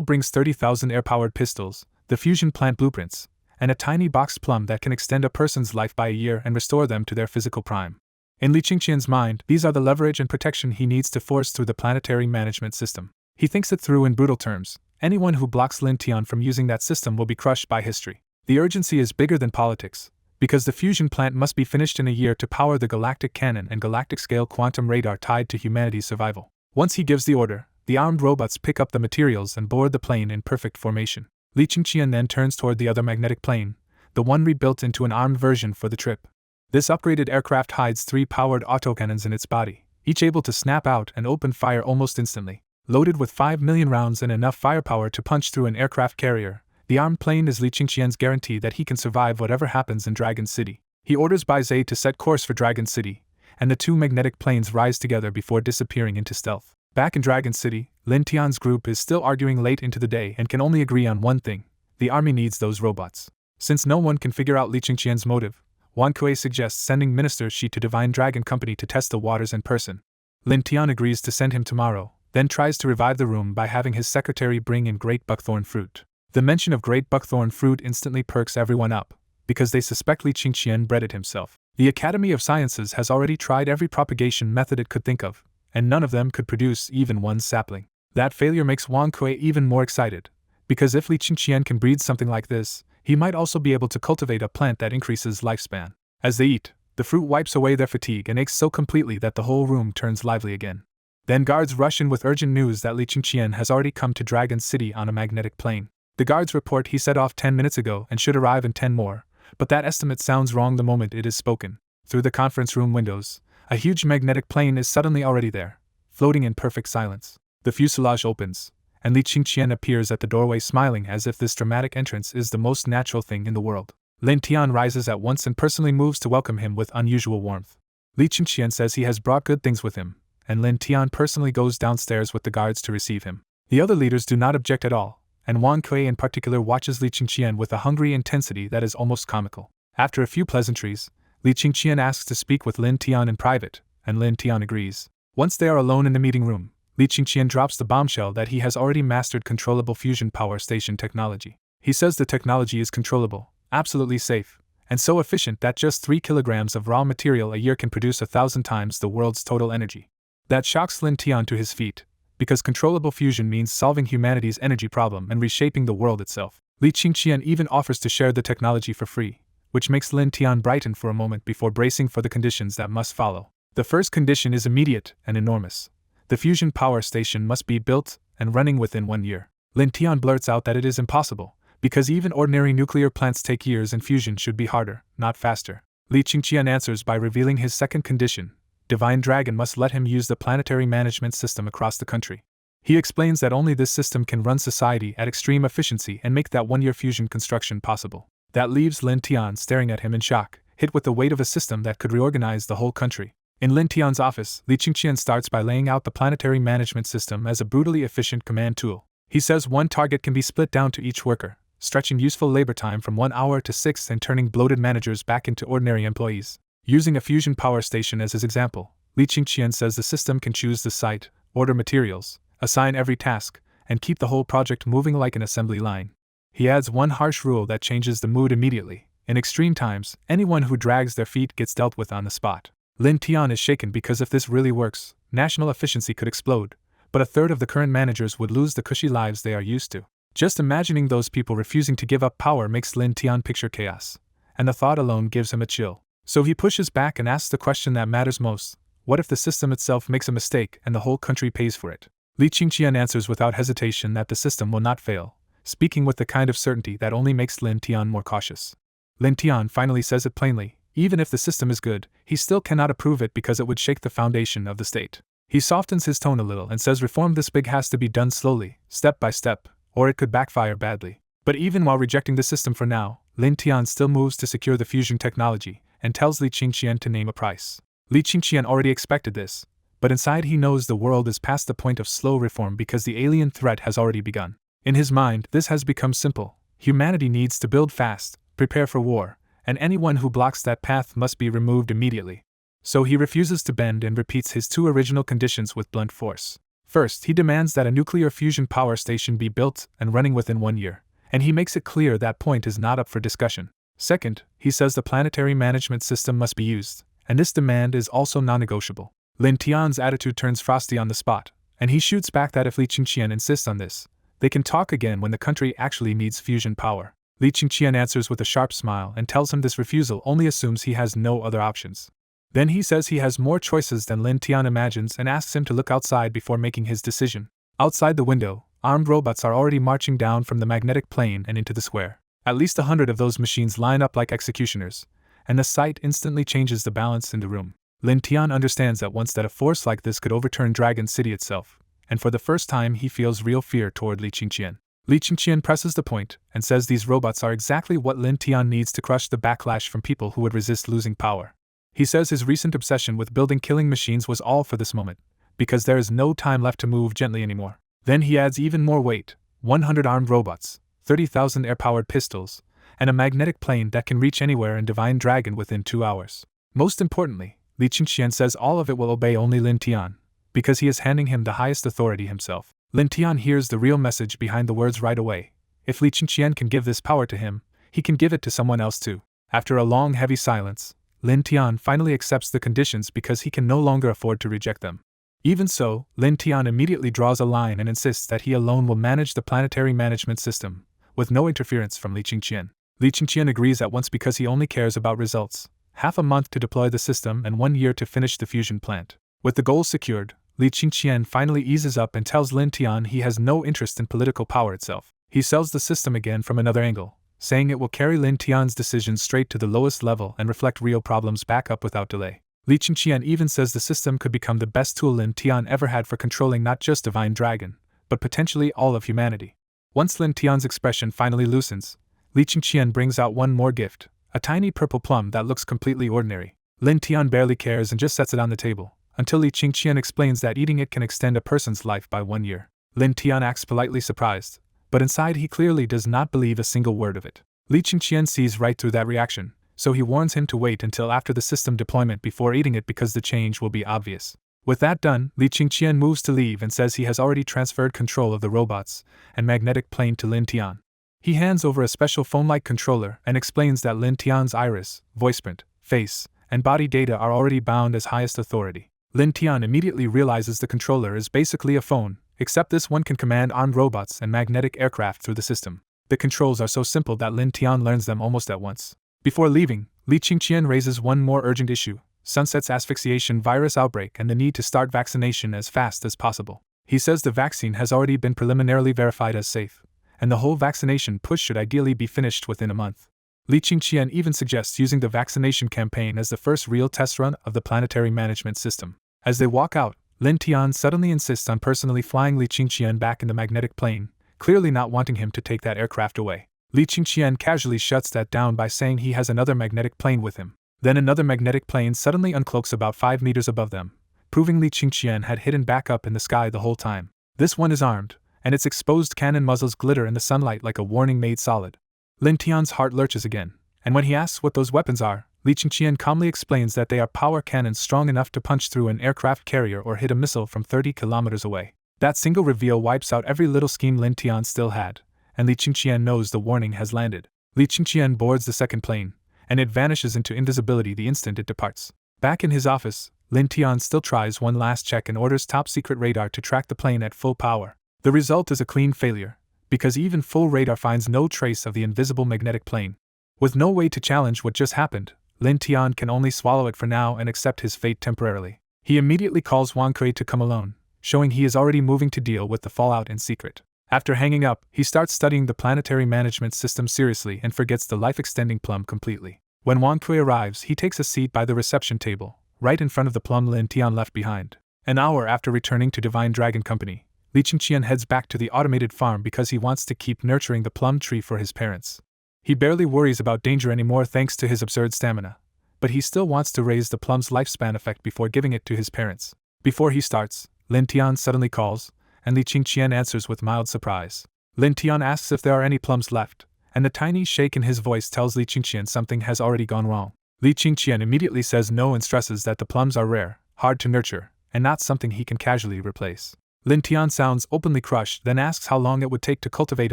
brings 30,000 air-powered pistols, the fusion plant blueprints, and a tiny boxed plum that can extend a person's life by a year and restore them to their physical prime. In Li Qingqian's mind, these are the leverage and protection he needs to force through the planetary management system. He thinks it through in brutal terms. Anyone who blocks Lin Tian from using that system will be crushed by history. The urgency is bigger than politics, because the fusion plant must be finished in a year to power the galactic cannon and galactic-scale quantum radar tied to humanity's survival. Once he gives the order, the armed robots pick up the materials and board the plane in perfect formation. Li Qingqian then turns toward the other magnetic plane, the one rebuilt into an armed version for the trip. This upgraded aircraft hides 3 powered autocannons in its body, each able to snap out and open fire almost instantly. Loaded with 5 million rounds and enough firepower to punch through an aircraft carrier, the armed plane is Li Qingqian's guarantee that he can survive whatever happens in Dragon City. He orders Bai Zhe to set course for Dragon City, and the 2 magnetic planes rise together before disappearing into stealth. Back in Dragon City, Lin Tian's group is still arguing late into the day and can only agree on one thing: the army needs those robots. Since no one can figure out Li Qingqian's motive, Wang Kui suggests sending Minister Shi to Divine Dragon Company to test the waters in person. Lin Tian agrees to send him tomorrow, then tries to revive the room by having his secretary bring in great buckthorn fruit. The mention of great buckthorn fruit instantly perks everyone up, because they suspect Li Qingqian bred it himself. The Academy of Sciences has already tried every propagation method it could think of, and none of them could produce even one sapling. That failure makes Wang Kui even more excited, because if Li Qingqian can breed something like this, he might also be able to cultivate a plant that increases lifespan. As they eat, the fruit wipes away their fatigue and aches so completely that the whole room turns lively again. Then guards rush in with urgent news that Li Qingqian has already come to Dragon City on a magnetic plane. The guards report he set off 10 minutes ago and should arrive in 10 more, but that estimate sounds wrong the moment it is spoken. Through the conference room windows, a huge magnetic plane is suddenly already there, floating in perfect silence. The fuselage opens, and Li Qingqian appears at the doorway smiling as if this dramatic entrance is the most natural thing in the world. Lin Tian rises at once and personally moves to welcome him with unusual warmth. Li Qingqian says he has brought good things with him, and Lin Tian personally goes downstairs with the guards to receive him. The other leaders do not object at all, and Wang Kui in particular watches Li Qingqian with a hungry intensity that is almost comical. After a few pleasantries, Li Qingqian asks to speak with Lin Tian in private, and Lin Tian agrees. Once they are alone in the meeting room, Li Qingqian drops the bombshell that he has already mastered controllable fusion power station technology. He says the technology is controllable, absolutely safe, and so efficient that just 3 kilograms of raw material a year can produce 1,000 times the world's total energy. That shocks Lin Tian to his feet, because controllable fusion means solving humanity's energy problem and reshaping the world itself. Li Qingqian even offers to share the technology for free, which makes Lin Tian brighten for a moment before bracing for the conditions that must follow. The first condition is immediate and enormous. The fusion power station must be built and running within 1 year. Lin Tian blurts out that it is impossible, because even ordinary nuclear plants take years and fusion should be harder, not faster. Li Qingqian answers by revealing his second condition: Divine Dragon must let him use the planetary management system across the country. He explains that only this system can run society at extreme efficiency and make that 1-year fusion construction possible. That leaves Lin Tian staring at him in shock, hit with the weight of a system that could reorganize the whole country. In Lin Tian's office, Li Qingqian starts by laying out the planetary management system as a brutally efficient command tool. He says one target can be split down to each worker, stretching useful labor time from 1 hour to 6 and turning bloated managers back into ordinary employees. Using a fusion power station as his example, Li Qingqian says the system can choose the site, order materials, assign every task, and keep the whole project moving like an assembly line. He adds one harsh rule that changes the mood immediately: in extreme times, anyone who drags their feet gets dealt with on the spot. Lin Tian is shaken because if this really works, national efficiency could explode, but a third of the current managers would lose the cushy lives they are used to. Just imagining those people refusing to give up power makes Lin Tian picture chaos, and the thought alone gives him a chill. So he pushes back and asks the question that matters most: what if the system itself makes a mistake and the whole country pays for it? Li Qingqian answers without hesitation that the system will not fail, speaking with the kind of certainty that only makes Lin Tian more cautious. Lin Tian finally says it plainly: even if the system is good, he still cannot approve it because it would shake the foundation of the state. He softens his tone a little and says reform this big has to be done slowly, step by step, or it could backfire badly. But even while rejecting the system for now, Lin Tian still moves to secure the fusion technology and tells Li Qingqian to name a price. Li Qingqian already expected this, but inside he knows the world is past the point of slow reform because the alien threat has already begun. In his mind, this has become simple: humanity needs to build fast, prepare for war, and anyone who blocks that path must be removed immediately. So he refuses to bend and repeats his two original conditions with blunt force. First, he demands that a nuclear fusion power station be built and running within 1 year, and he makes it clear that point is not up for discussion. Second, he says the planetary management system must be used, and this demand is also non-negotiable. Lin Tian's attitude turns frosty on the spot, and he shoots back that if Li Qingqian insists on this, they can talk again when the country actually needs fusion power. Li Qingqian answers with a sharp smile and tells him this refusal only assumes he has no other options. Then he says he has more choices than Lin Tian imagines and asks him to look outside before making his decision. Outside the window, armed robots are already marching down from the magnetic plane and into the square. At least 100 of those machines line up like executioners, and the sight instantly changes the balance in the room. Lin Tian understands at once that a force like this could overturn Dragon City itself, and for the first time he feels real fear toward Li Qingqian. Li Qingqian presses the point and says these robots are exactly what Lin Tian needs to crush the backlash from people who would resist losing power. He says his recent obsession with building killing machines was all for this moment, because there is no time left to move gently anymore. Then he adds even more weight: 100 armed robots, 30,000 air-powered pistols, and a magnetic plane that can reach anywhere and Divine Dragon within 2 hours. Most importantly, Li Qingqian says all of it will obey only Lin Tian, because he is handing him the highest authority himself. Lin Tian hears the real message behind the words right away. If Li Qingqian can give this power to him, he can give it to someone else too. After a long heavy silence, Lin Tian finally accepts the conditions because he can no longer afford to reject them. Even so, Lin Tian immediately draws a line and insists that he alone will manage the planetary management system, with no interference from Li Qingqian. Li Qingqian agrees at once because he only cares about results: half a month to deploy the system and 1 year to finish the fusion plant. With the goals secured, Li Qingqian finally eases up and tells Lin Tian he has no interest in political power itself. He sells the system again from another angle, saying it will carry Lin Tian's decisions straight to the lowest level and reflect real problems back up without delay. Li Qingqian even says the system could become the best tool Lin Tian ever had for controlling not just Divine Dragon, but potentially all of humanity. Once Lin Tian's expression finally loosens, Li Qingqian brings out one more gift: a tiny purple plum that looks completely ordinary. Lin Tian barely cares and just sets it on the table, until Li Qingqian explains that eating it can extend a person's life by 1 year. Lin Tian acts politely surprised, but inside he clearly does not believe a single word of it. Li Qingqian sees right through that reaction, so he warns him to wait until after the system deployment before eating it because the change will be obvious. With that done, Li Qingqian moves to leave and says he has already transferred control of the robots and magnetic plane to Lin Tian. He hands over a special phone-like controller and explains that Lin Tian's iris, voiceprint, face, and body data are already bound as highest authority. Lin Tian immediately realizes the controller is basically a phone, except this one can command armed robots and magnetic aircraft through the system. The controls are so simple that Lin Tian learns them almost at once. Before leaving, Li Qingqian raises one more urgent issue: Sunset's asphyxiation virus outbreak and the need to start vaccination as fast as possible. He says the vaccine has already been preliminarily verified as safe, and the whole vaccination push should ideally be finished within a month. Li Qingqian even suggests using the vaccination campaign as the first real test run of the planetary management system. As they walk out, Lin Tian suddenly insists on personally flying Li Qingqian back in the magnetic plane, clearly not wanting him to take that aircraft away. Li Qingqian casually shuts that down by saying he has another magnetic plane with him. Then another magnetic plane suddenly uncloaks about 5 meters above them, proving Li Qingqian had hidden back up in the sky the whole time. This one is armed, and its exposed cannon muzzles glitter in the sunlight like a warning made solid. Lin Tian's heart lurches again, and when he asks what those weapons are, Li Qingqian calmly explains that they are power cannons strong enough to punch through an aircraft carrier or hit a missile from 30 kilometers away. That single reveal wipes out every little scheme Lin Tian still had, and Li Qingqian knows the warning has landed. Li Qingqian boards the second plane, and it vanishes into invisibility the instant it departs. Back in his office, Lin Tian still tries one last check and orders top-secret radar to track the plane at full power. The result is a clean failure, because even full radar finds no trace of the invisible magnetic plane. With no way to challenge what just happened, Lin Tian can only swallow it for now and accept his fate temporarily. He immediately calls Wang Kui to come alone, showing he is already moving to deal with the fallout in secret. After hanging up, he starts studying the planetary management system seriously and forgets the life-extending plum completely. When Wang Kui arrives, he takes a seat by the reception table, right in front of the plum Lin Tian left behind. An hour after returning to Divine Dragon Company, Li Qingqian heads back to the automated farm because he wants to keep nurturing the plum tree for his parents. He barely worries about danger anymore thanks to his absurd stamina, but he still wants to raise the plum's lifespan effect before giving it to his parents. Before he starts, Lin Tian suddenly calls, and Li Qingqian answers with mild surprise. Lin Tian asks if there are any plums left, and the tiny shake in his voice tells Li Qingqian something has already gone wrong. Li Qingqian immediately says no and stresses that the plums are rare, hard to nurture, and not something he can casually replace. Lin Tian sounds openly crushed, then asks how long it would take to cultivate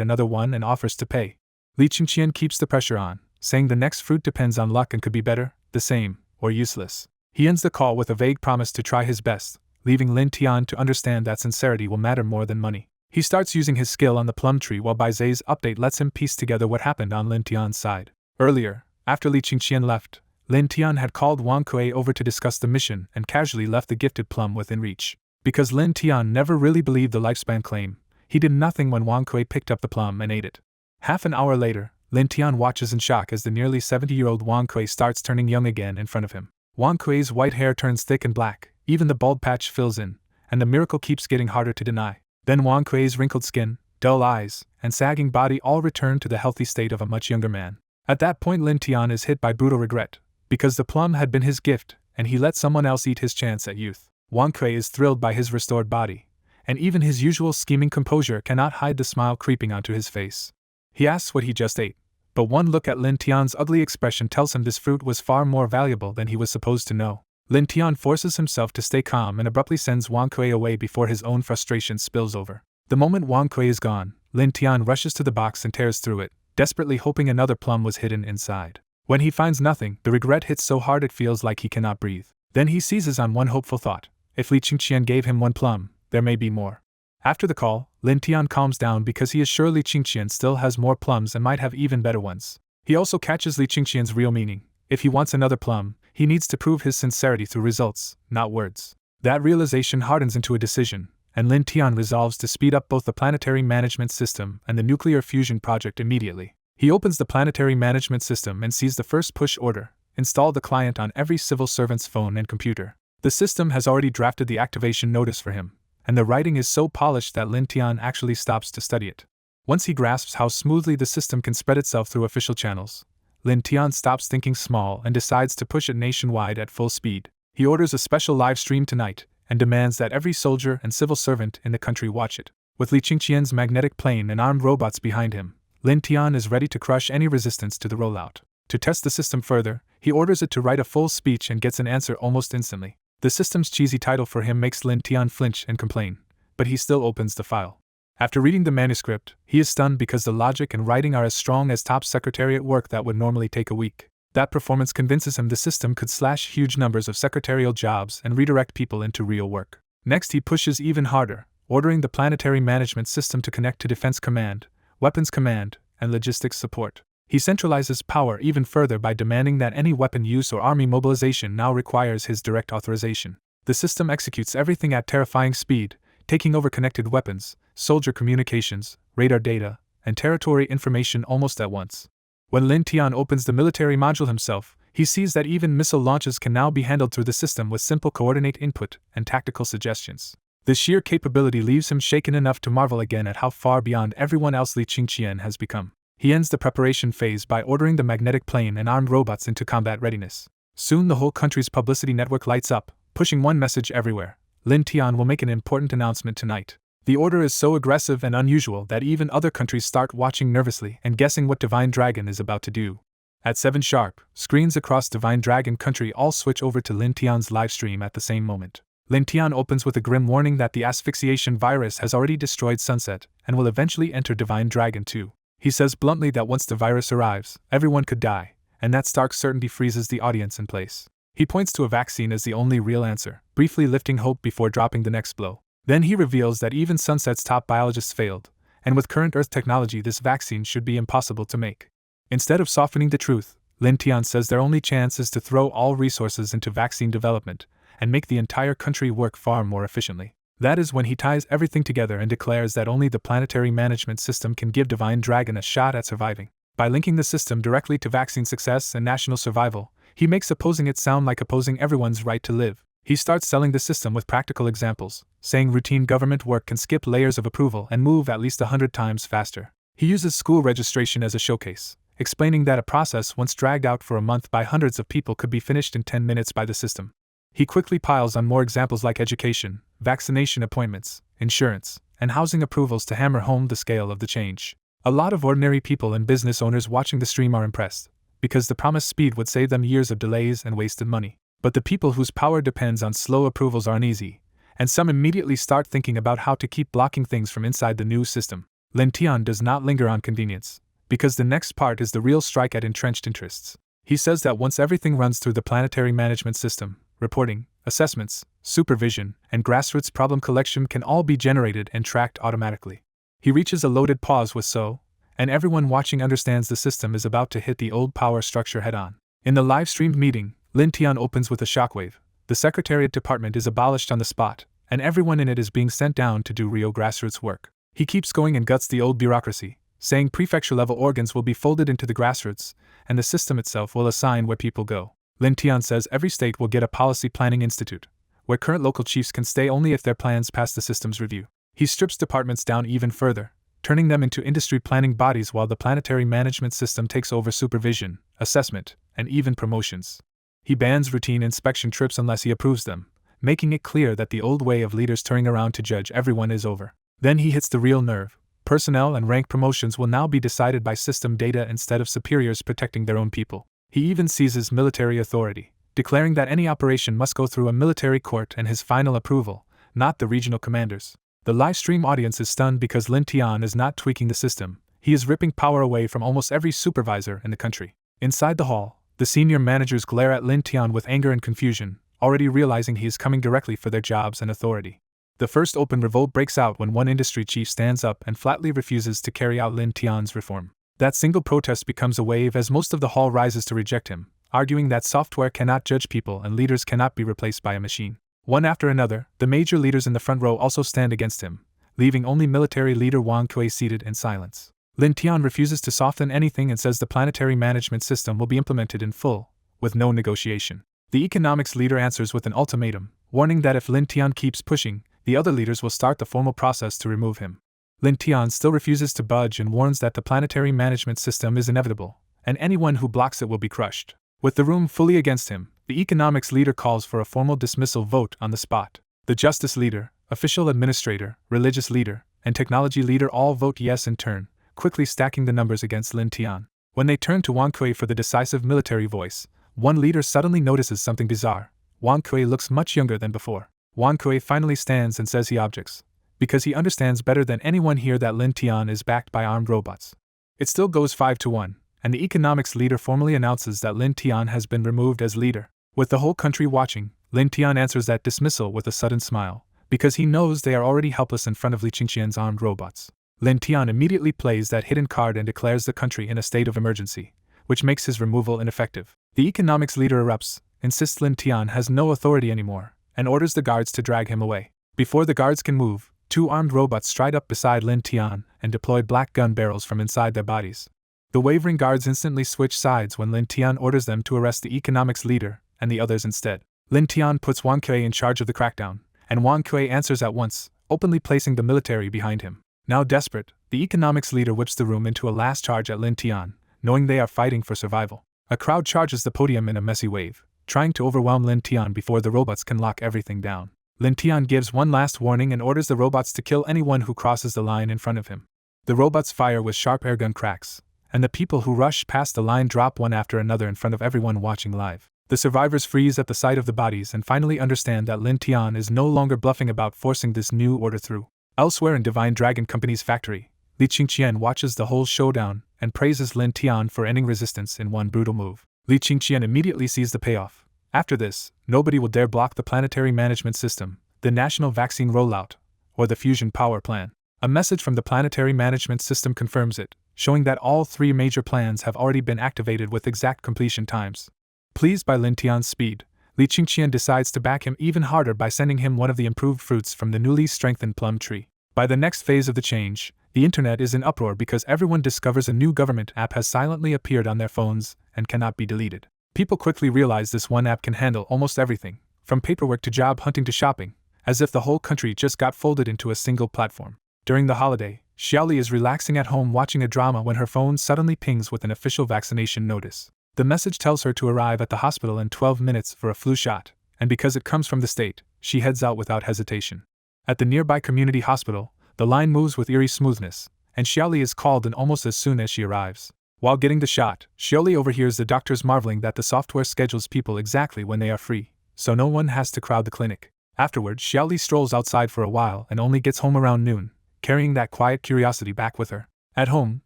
another one and offers to pay. Li Qingqian keeps the pressure on, saying the next fruit depends on luck and could be better, the same, or useless. He ends the call with a vague promise to try his best, leaving Lin Tian to understand that sincerity will matter more than money. He starts using his skill on the plum tree while Baizay's update lets him piece together what happened on Lin Tian's side. Earlier, after Li Qingqian left, Lin Tian had called Wang Kui over to discuss the mission and casually left the gifted plum within reach. Because Lin Tian never really believed the lifespan claim, he did nothing when Wang Kui picked up the plum and ate it. Half an hour later, Lin Tian watches in shock as the nearly 70-year-old Wang Kui starts turning young again in front of him. Wang Kui's white hair turns thick and black, even the bald patch fills in, and the miracle keeps getting harder to deny. Then Wang Kui's wrinkled skin, dull eyes, and sagging body all return to the healthy state of a much younger man. At that point Lin Tian is hit by brutal regret, because the plum had been his gift, and he let someone else eat his chance at youth. Wang Kui is thrilled by his restored body, and even his usual scheming composure cannot hide the smile creeping onto his face. He asks what he just ate, but one look at Lin Tian's ugly expression tells him this fruit was far more valuable than he was supposed to know. Lin Tian forces himself to stay calm and abruptly sends Wang Kui away before his own frustration spills over. The moment Wang Kui is gone, Lin Tian rushes to the box and tears through it, desperately hoping another plum was hidden inside. When he finds nothing, the regret hits so hard it feels like he cannot breathe. Then he seizes on one hopeful thought. If Li Qingqian gave him one plum, there may be more. After the call, Lin Tian calms down because he is sure Li Qingqian still has more plums and might have even better ones. He also catches Li Qingqian's real meaning. If he wants another plum, he needs to prove his sincerity through results, not words. That realization hardens into a decision, and Lin Tian resolves to speed up both the planetary management system and the nuclear fusion project immediately. He opens the planetary management system and sees the first push order: install the client on every civil servant's phone and computer. The system has already drafted the activation notice for him, and the writing is so polished that Lin Tian actually stops to study it. Once he grasps how smoothly the system can spread itself through official channels, Lin Tian stops thinking small and decides to push it nationwide at full speed. He orders a special live stream tonight, and demands that every soldier and civil servant in the country watch it. With Li Qingqian's magnetic plane and armed robots behind him, Lin Tian is ready to crush any resistance to the rollout. To test the system further, he orders it to write a full speech and gets an answer almost instantly. The system's cheesy title for him makes Lin Tian flinch and complain, but he still opens the file. After reading the manuscript, he is stunned because the logic and writing are as strong as top secretariat work that would normally take a week. That performance convinces him the system could slash huge numbers of secretarial jobs and redirect people into real work. Next he pushes even harder, ordering the planetary management system to connect to Defense Command, Weapons Command, and Logistics Support. He centralizes power even further by demanding that any weapon use or army mobilization now requires his direct authorization. The system executes everything at terrifying speed, taking over connected weapons, soldier communications, radar data, and territory information almost at once. When Lin Tian opens the military module himself, he sees that even missile launches can now be handled through the system with simple coordinate input and tactical suggestions. The sheer capability leaves him shaken enough to marvel again at how far beyond everyone else Li Qingqian has become. He ends the preparation phase by ordering the magnetic plane and armed robots into combat readiness. Soon the whole country's publicity network lights up, pushing one message everywhere: Lin Tian will make an important announcement tonight. The order is so aggressive and unusual that even other countries start watching nervously and guessing what Divine Dragon is about to do. At 7 sharp, screens across Divine Dragon country all switch over to Lin Tian's livestream at the same moment. Lin Tian opens with a grim warning that the asphyxiation virus has already destroyed Sunset and will eventually enter Divine Dragon too. He says bluntly that once the virus arrives, everyone could die, and that stark certainty freezes the audience in place. He points to a vaccine as the only real answer, briefly lifting hope before dropping the next blow. Then he reveals that even Sunset's top biologists failed, and with current Earth technology this vaccine should be impossible to make. Instead of softening the truth, Lin Tian says their only chance is to throw all resources into vaccine development and make the entire country work far more efficiently. That is when he ties everything together and declares that only the planetary management system can give Divine Dragon a shot at surviving. By linking the system directly to vaccine success and national survival, he makes opposing it sound like opposing everyone's right to live. He starts selling the system with practical examples, saying routine government work can skip layers of approval and move at least 100 times faster. He uses school registration as a showcase, explaining that a process once dragged out for a month by hundreds of people could be finished in 10 minutes by the system. He quickly piles on more examples like education, vaccination appointments, insurance, and housing approvals to hammer home the scale of the change. A lot of ordinary people and business owners watching the stream are impressed, because the promised speed would save them years of delays and wasted money. But the people whose power depends on slow approvals are uneasy, and some immediately start thinking about how to keep blocking things from inside the new system. Lin Tian does not linger on convenience, because the next part is the real strike at entrenched interests. He says that once everything runs through the planetary management system, reporting, assessments, supervision, and grassroots problem collection can all be generated and tracked automatically. He reaches a loaded pause with so, and everyone watching understands the system is about to hit the old power structure head-on. In the live-streamed meeting, Lin Tian opens with a shockwave. The Secretariat Department is abolished on the spot, and everyone in it is being sent down to do real grassroots work. He keeps going and guts the old bureaucracy, saying prefecture-level organs will be folded into the grassroots, and the system itself will assign where people go. Lin Tian says every state will get a policy planning institute, where current local chiefs can stay only if their plans pass the system's review. He strips departments down even further, turning them into industry planning bodies while the planetary management system takes over supervision, assessment, and even promotions. He bans routine inspection trips unless he approves them, making it clear that the old way of leaders turning around to judge everyone is over. Then he hits the real nerve. Personnel and rank promotions will now be decided by system data instead of superiors protecting their own people. He even seizes military authority, declaring that any operation must go through a military court and his final approval, not the regional commanders. The livestream audience is stunned because Lin Tian is not tweaking the system, he is ripping power away from almost every supervisor in the country. Inside the hall, the senior managers glare at Lin Tian with anger and confusion, already realizing he is coming directly for their jobs and authority. The first open revolt breaks out when one industry chief stands up and flatly refuses to carry out Lin Tian's reform. That single protest becomes a wave as most of the hall rises to reject him, arguing that software cannot judge people and leaders cannot be replaced by a machine. One after another, the major leaders in the front row also stand against him, leaving only military leader Wang Kui seated in silence. Lin Tian refuses to soften anything and says the planetary management system will be implemented in full, with no negotiation. The economics leader answers with an ultimatum, warning that if Lin Tian keeps pushing, the other leaders will start the formal process to remove him. Lin Tian still refuses to budge and warns that the planetary management system is inevitable, and anyone who blocks it will be crushed. With the room fully against him, the economics leader calls for a formal dismissal vote on the spot. The justice leader, official administrator, religious leader, and technology leader all vote yes in turn, quickly stacking the numbers against Lin Tian. When they turn to Wang Kui for the decisive military voice, one leader suddenly notices something bizarre. Wang Kui looks much younger than before. Wang Kui finally stands and says he objects, because he understands better than anyone here that Lin Tian is backed by armed robots. It still goes 5-1, and the economics leader formally announces that Lin Tian has been removed as leader. With the whole country watching, Lin Tian answers that dismissal with a sudden smile, because he knows they are already helpless in front of Li Qingqian's armed robots. Lin Tian immediately plays that hidden card and declares the country in a state of emergency, which makes his removal ineffective. The economics leader erupts, insists Lin Tian has no authority anymore, and orders the guards to drag him away. Before the guards can move, 2 armed robots stride up beside Lin Tian and deploy black gun barrels from inside their bodies. The wavering guards instantly switch sides when Lin Tian orders them to arrest the economics leader and the others instead. Lin Tian puts Wang Kui in charge of the crackdown, and Wang Kui answers at once, openly placing the military behind him. Now desperate, the economics leader whips the room into a last charge at Lin Tian, knowing they are fighting for survival. A crowd charges the podium in a messy wave, trying to overwhelm Lin Tian before the robots can lock everything down. Lin Tian gives one last warning and orders the robots to kill anyone who crosses the line in front of him. The robots fire with sharp airgun cracks, and the people who rush past the line drop one after another in front of everyone watching live. The survivors freeze at the sight of the bodies and finally understand that Lin Tian is no longer bluffing about forcing this new order through. Elsewhere in Divine Dragon Company's factory, Li Qingqian watches the whole showdown and praises Lin Tian for ending resistance in one brutal move. Li Qingqian immediately sees the payoff, After this, nobody will dare block the planetary management system, the national vaccine rollout, or the fusion power plan. A message from the planetary management system confirms it, showing that all 3 major plans have already been activated with exact completion times. Pleased by Lin Tian's speed, Li Qingqian decides to back him even harder by sending him one of the improved fruits from the newly strengthened plum tree. By the next phase of the change, the internet is in uproar because everyone discovers a new government app has silently appeared on their phones and cannot be deleted. People quickly realize this one app can handle almost everything, from paperwork to job hunting to shopping, as if the whole country just got folded into a single platform. During the holiday, Xiaoli is relaxing at home watching a drama when her phone suddenly pings with an official vaccination notice. The message tells her to arrive at the hospital in 12 minutes for a flu shot, and because it comes from the state, she heads out without hesitation. At the nearby community hospital, the line moves with eerie smoothness, and Xiaoli is called in almost as soon as she arrives. While getting the shot, Xiaoli overhears the doctors marveling that the software schedules people exactly when they are free, so no one has to crowd the clinic. Afterward, Xiaoli strolls outside for a while and only gets home around noon, carrying that quiet curiosity back with her. At home,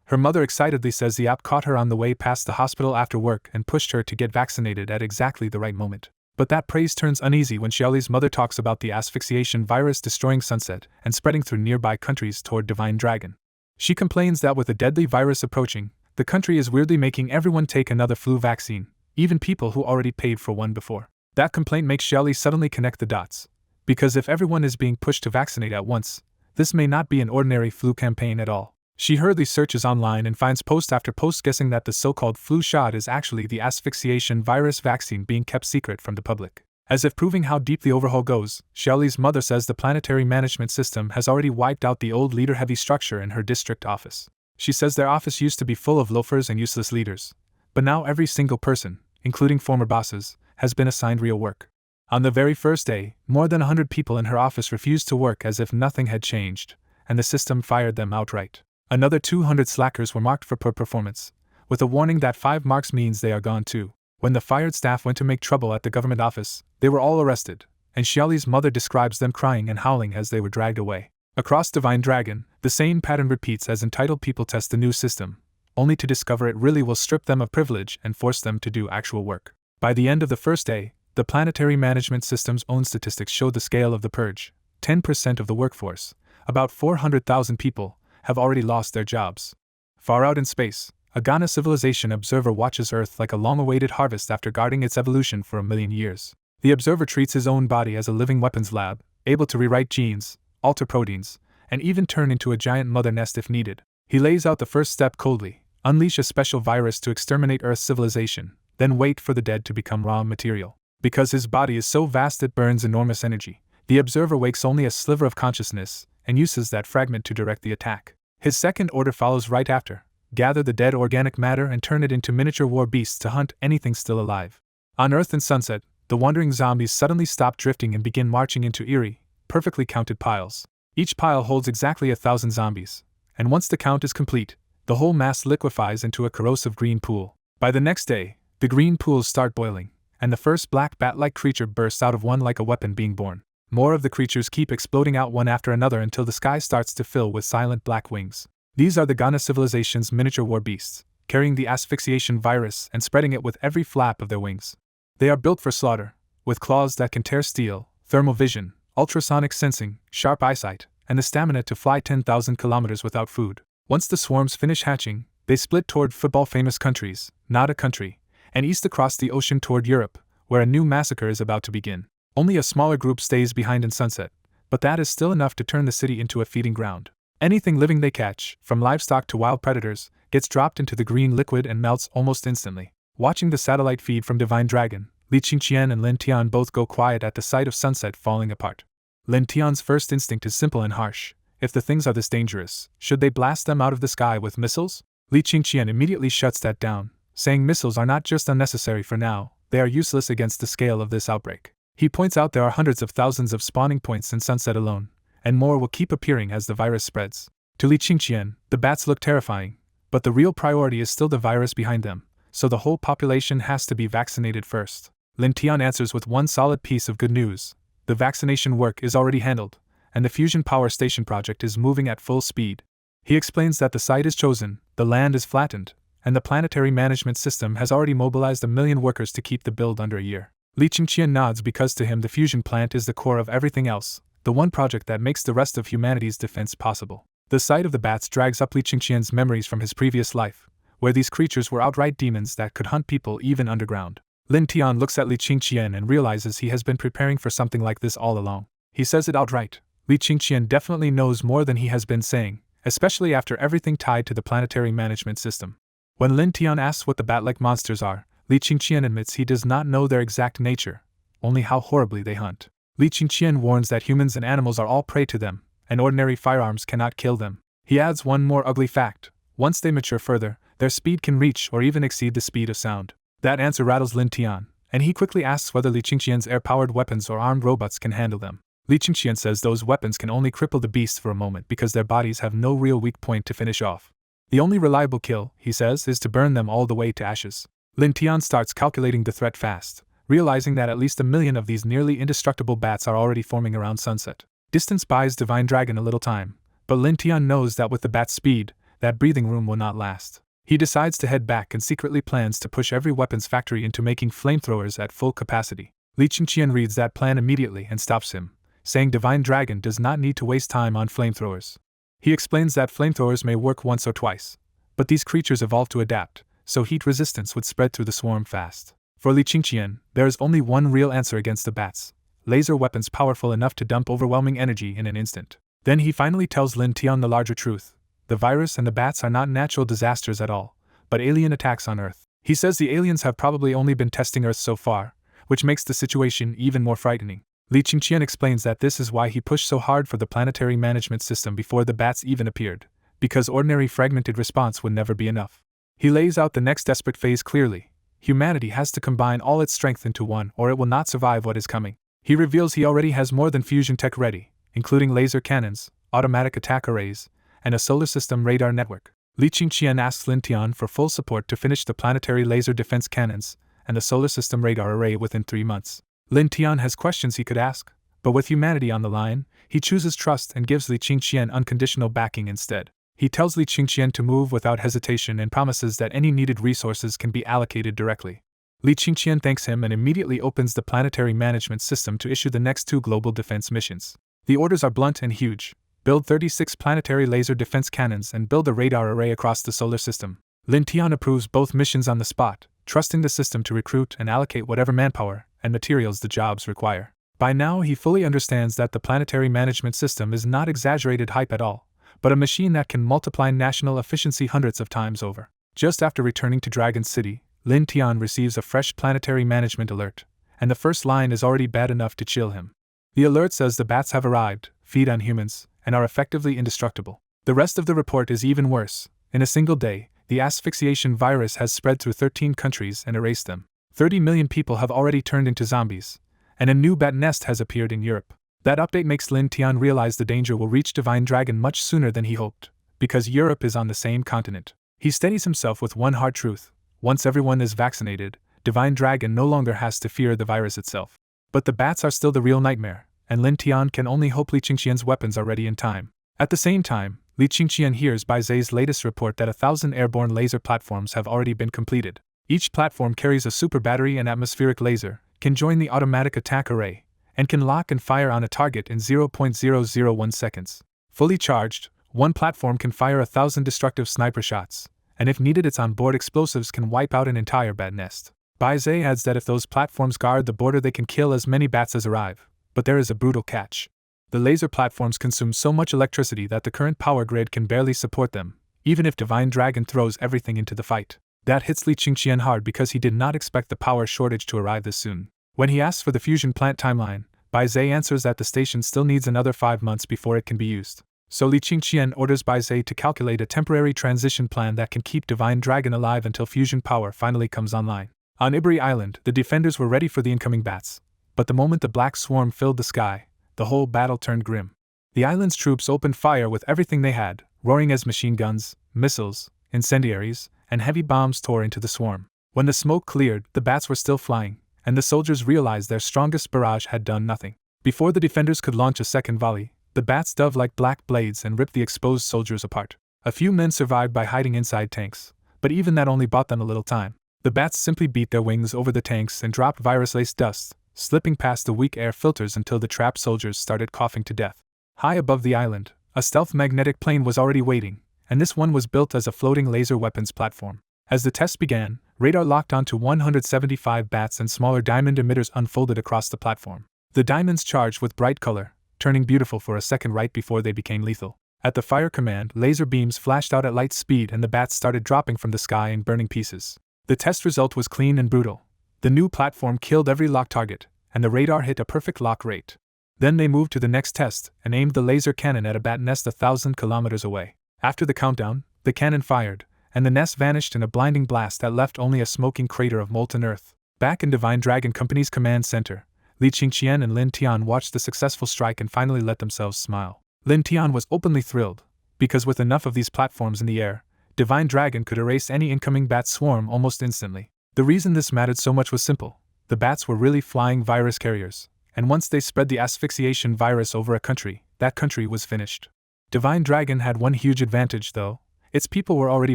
her mother excitedly says the app caught her on the way past the hospital after work and pushed her to get vaccinated at exactly the right moment. But that praise turns uneasy when Xiaoli's mother talks about the asphyxiation virus destroying Sunset and spreading through nearby countries toward Divine Dragon. She complains that with the deadly virus approaching, the country is weirdly making everyone take another flu vaccine, even people who already paid for one before. That complaint makes Xiaoli suddenly connect the dots, because if everyone is being pushed to vaccinate at once, this may not be an ordinary flu campaign at all. She hurriedly searches online and finds post after post guessing that the so-called flu shot is actually the asphyxiation virus vaccine being kept secret from the public. As if proving how deep the overhaul goes, Xiaoli's mother says the planetary management system has already wiped out the old leader-heavy structure in her district office. She says their office used to be full of loafers and useless leaders, but now every single person, including former bosses, has been assigned real work. On the very first day, more than 100 people in her office refused to work as if nothing had changed, and the system fired them outright. Another 200 slackers were marked for poor performance, with a warning that 5 marks means they are gone too. When the fired staff went to make trouble at the government office, they were all arrested, and Xiaoli's mother describes them crying and howling as they were dragged away. Across Divine Dragon, the same pattern repeats as entitled people test the new system, only to discover it really will strip them of privilege and force them to do actual work. By the end of the first day, the planetary management system's own statistics show the scale of the purge. 10% of the workforce, about 400,000 people, have already lost their jobs. Far out in space, a Ghana civilization observer watches Earth like a long-awaited harvest after guarding its evolution for 1,000,000 years. The observer treats his own body as a living weapons lab, able to rewrite genes, alter proteins, and even turn into a giant mother nest if needed. He lays out the first step coldly: unleash a special virus to exterminate Earth's civilization, then wait for the dead to become raw material. Because his body is so vast it burns enormous energy, the observer wakes only a sliver of consciousness and uses that fragment to direct the attack. His second order follows right after: gather the dead organic matter and turn it into miniature war beasts to hunt anything still alive. On Earth and Sunset, the wandering zombies suddenly stop drifting and begin marching into eerie, perfectly counted piles. Each pile holds exactly 1,000 zombies, and once the count is complete, the whole mass liquefies into a corrosive green pool. By the next day, the green pools start boiling, and the first black bat-like creature bursts out of one like a weapon being born. More of the creatures keep exploding out one after another until the sky starts to fill with silent black wings. These are the Ghana civilization's miniature war beasts, carrying the asphyxiation virus and spreading it with every flap of their wings. They are built for slaughter, with claws that can tear steel, thermal vision, ultrasonic sensing, sharp eyesight, and the stamina to fly 10,000 kilometers without food. Once the swarms finish hatching, they split toward football-famous countries, not a country, and east across the ocean toward Europe, where a new massacre is about to begin. Only a smaller group stays behind in Sunset, but that is still enough to turn the city into a feeding ground. Anything living they catch, from livestock to wild predators, gets dropped into the green liquid and melts almost instantly. Watching the satellite feed from Divine Dragon, Li Qingqian and Lin Tian both go quiet at the sight of Sunset falling apart. Lin Tian's first instinct is simple and harsh: if the things are this dangerous, should they blast them out of the sky with missiles? Li Qingqian immediately shuts that down, saying missiles are not just unnecessary for now, they are useless against the scale of this outbreak. He points out there are hundreds of thousands of spawning points in Sunset alone, and more will keep appearing as the virus spreads. To Li Qingqian, the bats look terrifying, but the real priority is still the virus behind them, so the whole population has to be vaccinated first. Lin Tian answers with one solid piece of good news: the vaccination work is already handled, and the fusion power station project is moving at full speed. He explains that the site is chosen, the land is flattened, and the planetary management system has already mobilized 1,000,000 workers to keep the build under a year. Li Qingqian nods because to him the fusion plant is the core of everything else, the one project that makes the rest of humanity's defense possible. The sight of the bats drags up Li Qingqian's memories from his previous life, where these creatures were outright demons that could hunt people even underground. Lin Tian looks at Li Qingqian and realizes he has been preparing for something like this all along. He says it outright. Li Qingqian definitely knows more than he has been saying, especially after everything tied to the planetary management system. When Lin Tian asks what the bat-like monsters are, Li Qingqian admits he does not know their exact nature, only how horribly they hunt. Li Qingqian warns that humans and animals are all prey to them, and ordinary firearms cannot kill them. He adds one more ugly fact: once they mature further, their speed can reach or even exceed the speed of sound. That answer rattles Lin Tian, and he quickly asks whether Li Qingqian's air-powered weapons or armed robots can handle them. Li Qingqian says those weapons can only cripple the beasts for a moment because their bodies have no real weak point to finish off. The only reliable kill, he says, is to burn them all the way to ashes. Lin Tian starts calculating the threat fast, realizing that at least 1 million of these nearly indestructible bats are already forming around sunset. Distance buys Divine Dragon a little time, but Lin Tian knows that with the bat's speed, that breathing room will not last. He decides to head back and secretly plans to push every weapons factory into making flamethrowers at full capacity. Li Qingqian reads that plan immediately and stops him, saying Divine Dragon does not need to waste time on flamethrowers. He explains that flamethrowers may work once or twice, but these creatures evolve to adapt, so heat resistance would spread through the swarm fast. For Li Qingqian, there is only one real answer against the bats: laser weapons powerful enough to dump overwhelming energy in an instant. Then he finally tells Lin Tian the larger truth: the virus and the bats are not natural disasters at all, but alien attacks on Earth. He says the aliens have probably only been testing Earth so far, which makes the situation even more frightening. Li Qingqian explains that this is why he pushed so hard for the planetary management system before the bats even appeared, because ordinary fragmented response would never be enough. He lays out the next desperate phase clearly: humanity has to combine all its strength into one or it will not survive what is coming. He reveals he already has more than fusion tech ready, including laser cannons, automatic attack arrays, and a solar system radar network. Li Qingqian asks Lin Tian for full support to finish the planetary laser defense cannons and the solar system radar array within 3 months. Lin Tian has questions he could ask, but with humanity on the line, he chooses trust and gives Li Qingqian unconditional backing instead. He tells Li Qingqian to move without hesitation and promises that any needed resources can be allocated directly. Li Qingqian thanks him and immediately opens the planetary management system to issue the next 2 global defense missions. The orders are blunt and huge: build 36 planetary laser defense cannons and build a radar array across the solar system. Lin Tian approves both missions on the spot, trusting the system to recruit and allocate whatever manpower and materials the jobs require. By now he fully understands that the planetary management system is not exaggerated hype at all, but a machine that can multiply national efficiency hundreds of times over. Just after returning to Dragon City, Lin Tian receives a fresh planetary management alert, and the first line is already bad enough to chill him. The alert says the bats have arrived, feed on humans, and are effectively indestructible. The rest of the report is even worse. In a single day, the asphyxiation virus has spread through 13 countries and erased them. 30 million people have already turned into zombies, and a new bat nest has appeared in Europe. That update makes Lin Tian realize the danger will reach Divine Dragon much sooner than he hoped, because Europe is on the same continent. He steadies himself with one hard truth: once everyone is vaccinated, Divine Dragon no longer has to fear the virus itself. But the bats are still the real nightmare, and Lin Tian can only hope Li Qingqian's weapons are ready in time. At the same time, Li Qingqian hears Bai Zai's latest report that 1,000 airborne laser platforms have already been completed. Each platform carries a super battery and atmospheric laser, can join the automatic attack array, and can lock and fire on a target in 0.001 seconds. Fully charged, one platform can fire 1,000 destructive sniper shots, and if needed its onboard explosives can wipe out an entire bat nest. Bai Zai adds that if those platforms guard the border they can kill as many bats as arrive, but there is a brutal catch. The laser platforms consume so much electricity that the current power grid can barely support them, even if Divine Dragon throws everything into the fight. That hits Li Qingqian hard because he did not expect the power shortage to arrive this soon. When he asks for the fusion plant timeline, Bai Zai answers that the station still needs another 5 months before it can be used. So Li Qingqian orders Bai Zai to calculate a temporary transition plan that can keep Divine Dragon alive until fusion power finally comes online. On Iberi Island, the defenders were ready for the incoming bats, but the moment the black swarm filled the sky, the whole battle turned grim. The island's troops opened fire with everything they had, roaring as machine guns, missiles, incendiaries, and heavy bombs tore into the swarm. When the smoke cleared, the bats were still flying, and the soldiers realized their strongest barrage had done nothing. Before the defenders could launch a second volley, the bats dove like black blades and ripped the exposed soldiers apart. A few men survived by hiding inside tanks, but even that only bought them a little time. The bats simply beat their wings over the tanks and dropped virus-laced dust, slipping past the weak air filters until the trapped soldiers started coughing to death. High above the island, a stealth magnetic plane was already waiting, and this one was built as a floating laser weapons platform. As the test began, radar locked onto 175 bats and smaller diamond emitters unfolded across the platform. The diamonds charged with bright color, turning beautiful for a second right before they became lethal. At the fire command, laser beams flashed out at light speed and the bats started dropping from the sky in burning pieces. The test result was clean and brutal. The new platform killed every locked target, and the radar hit a perfect lock rate. Then they moved to the next test and aimed the laser cannon at a bat nest 1,000 kilometers away. After the countdown, the cannon fired, and the nest vanished in a blinding blast that left only a smoking crater of molten earth. Back in Divine Dragon Company's command center, Li Qingqian and Lin Tian watched the successful strike and finally let themselves smile. Lin Tian was openly thrilled, because with enough of these platforms in the air, Divine Dragon could erase any incoming bat swarm almost instantly. The reason this mattered so much was simple. The bats were really flying virus carriers, and once they spread the asphyxiation virus over a country, that country was finished. Divine Dragon had one huge advantage though. Its people were already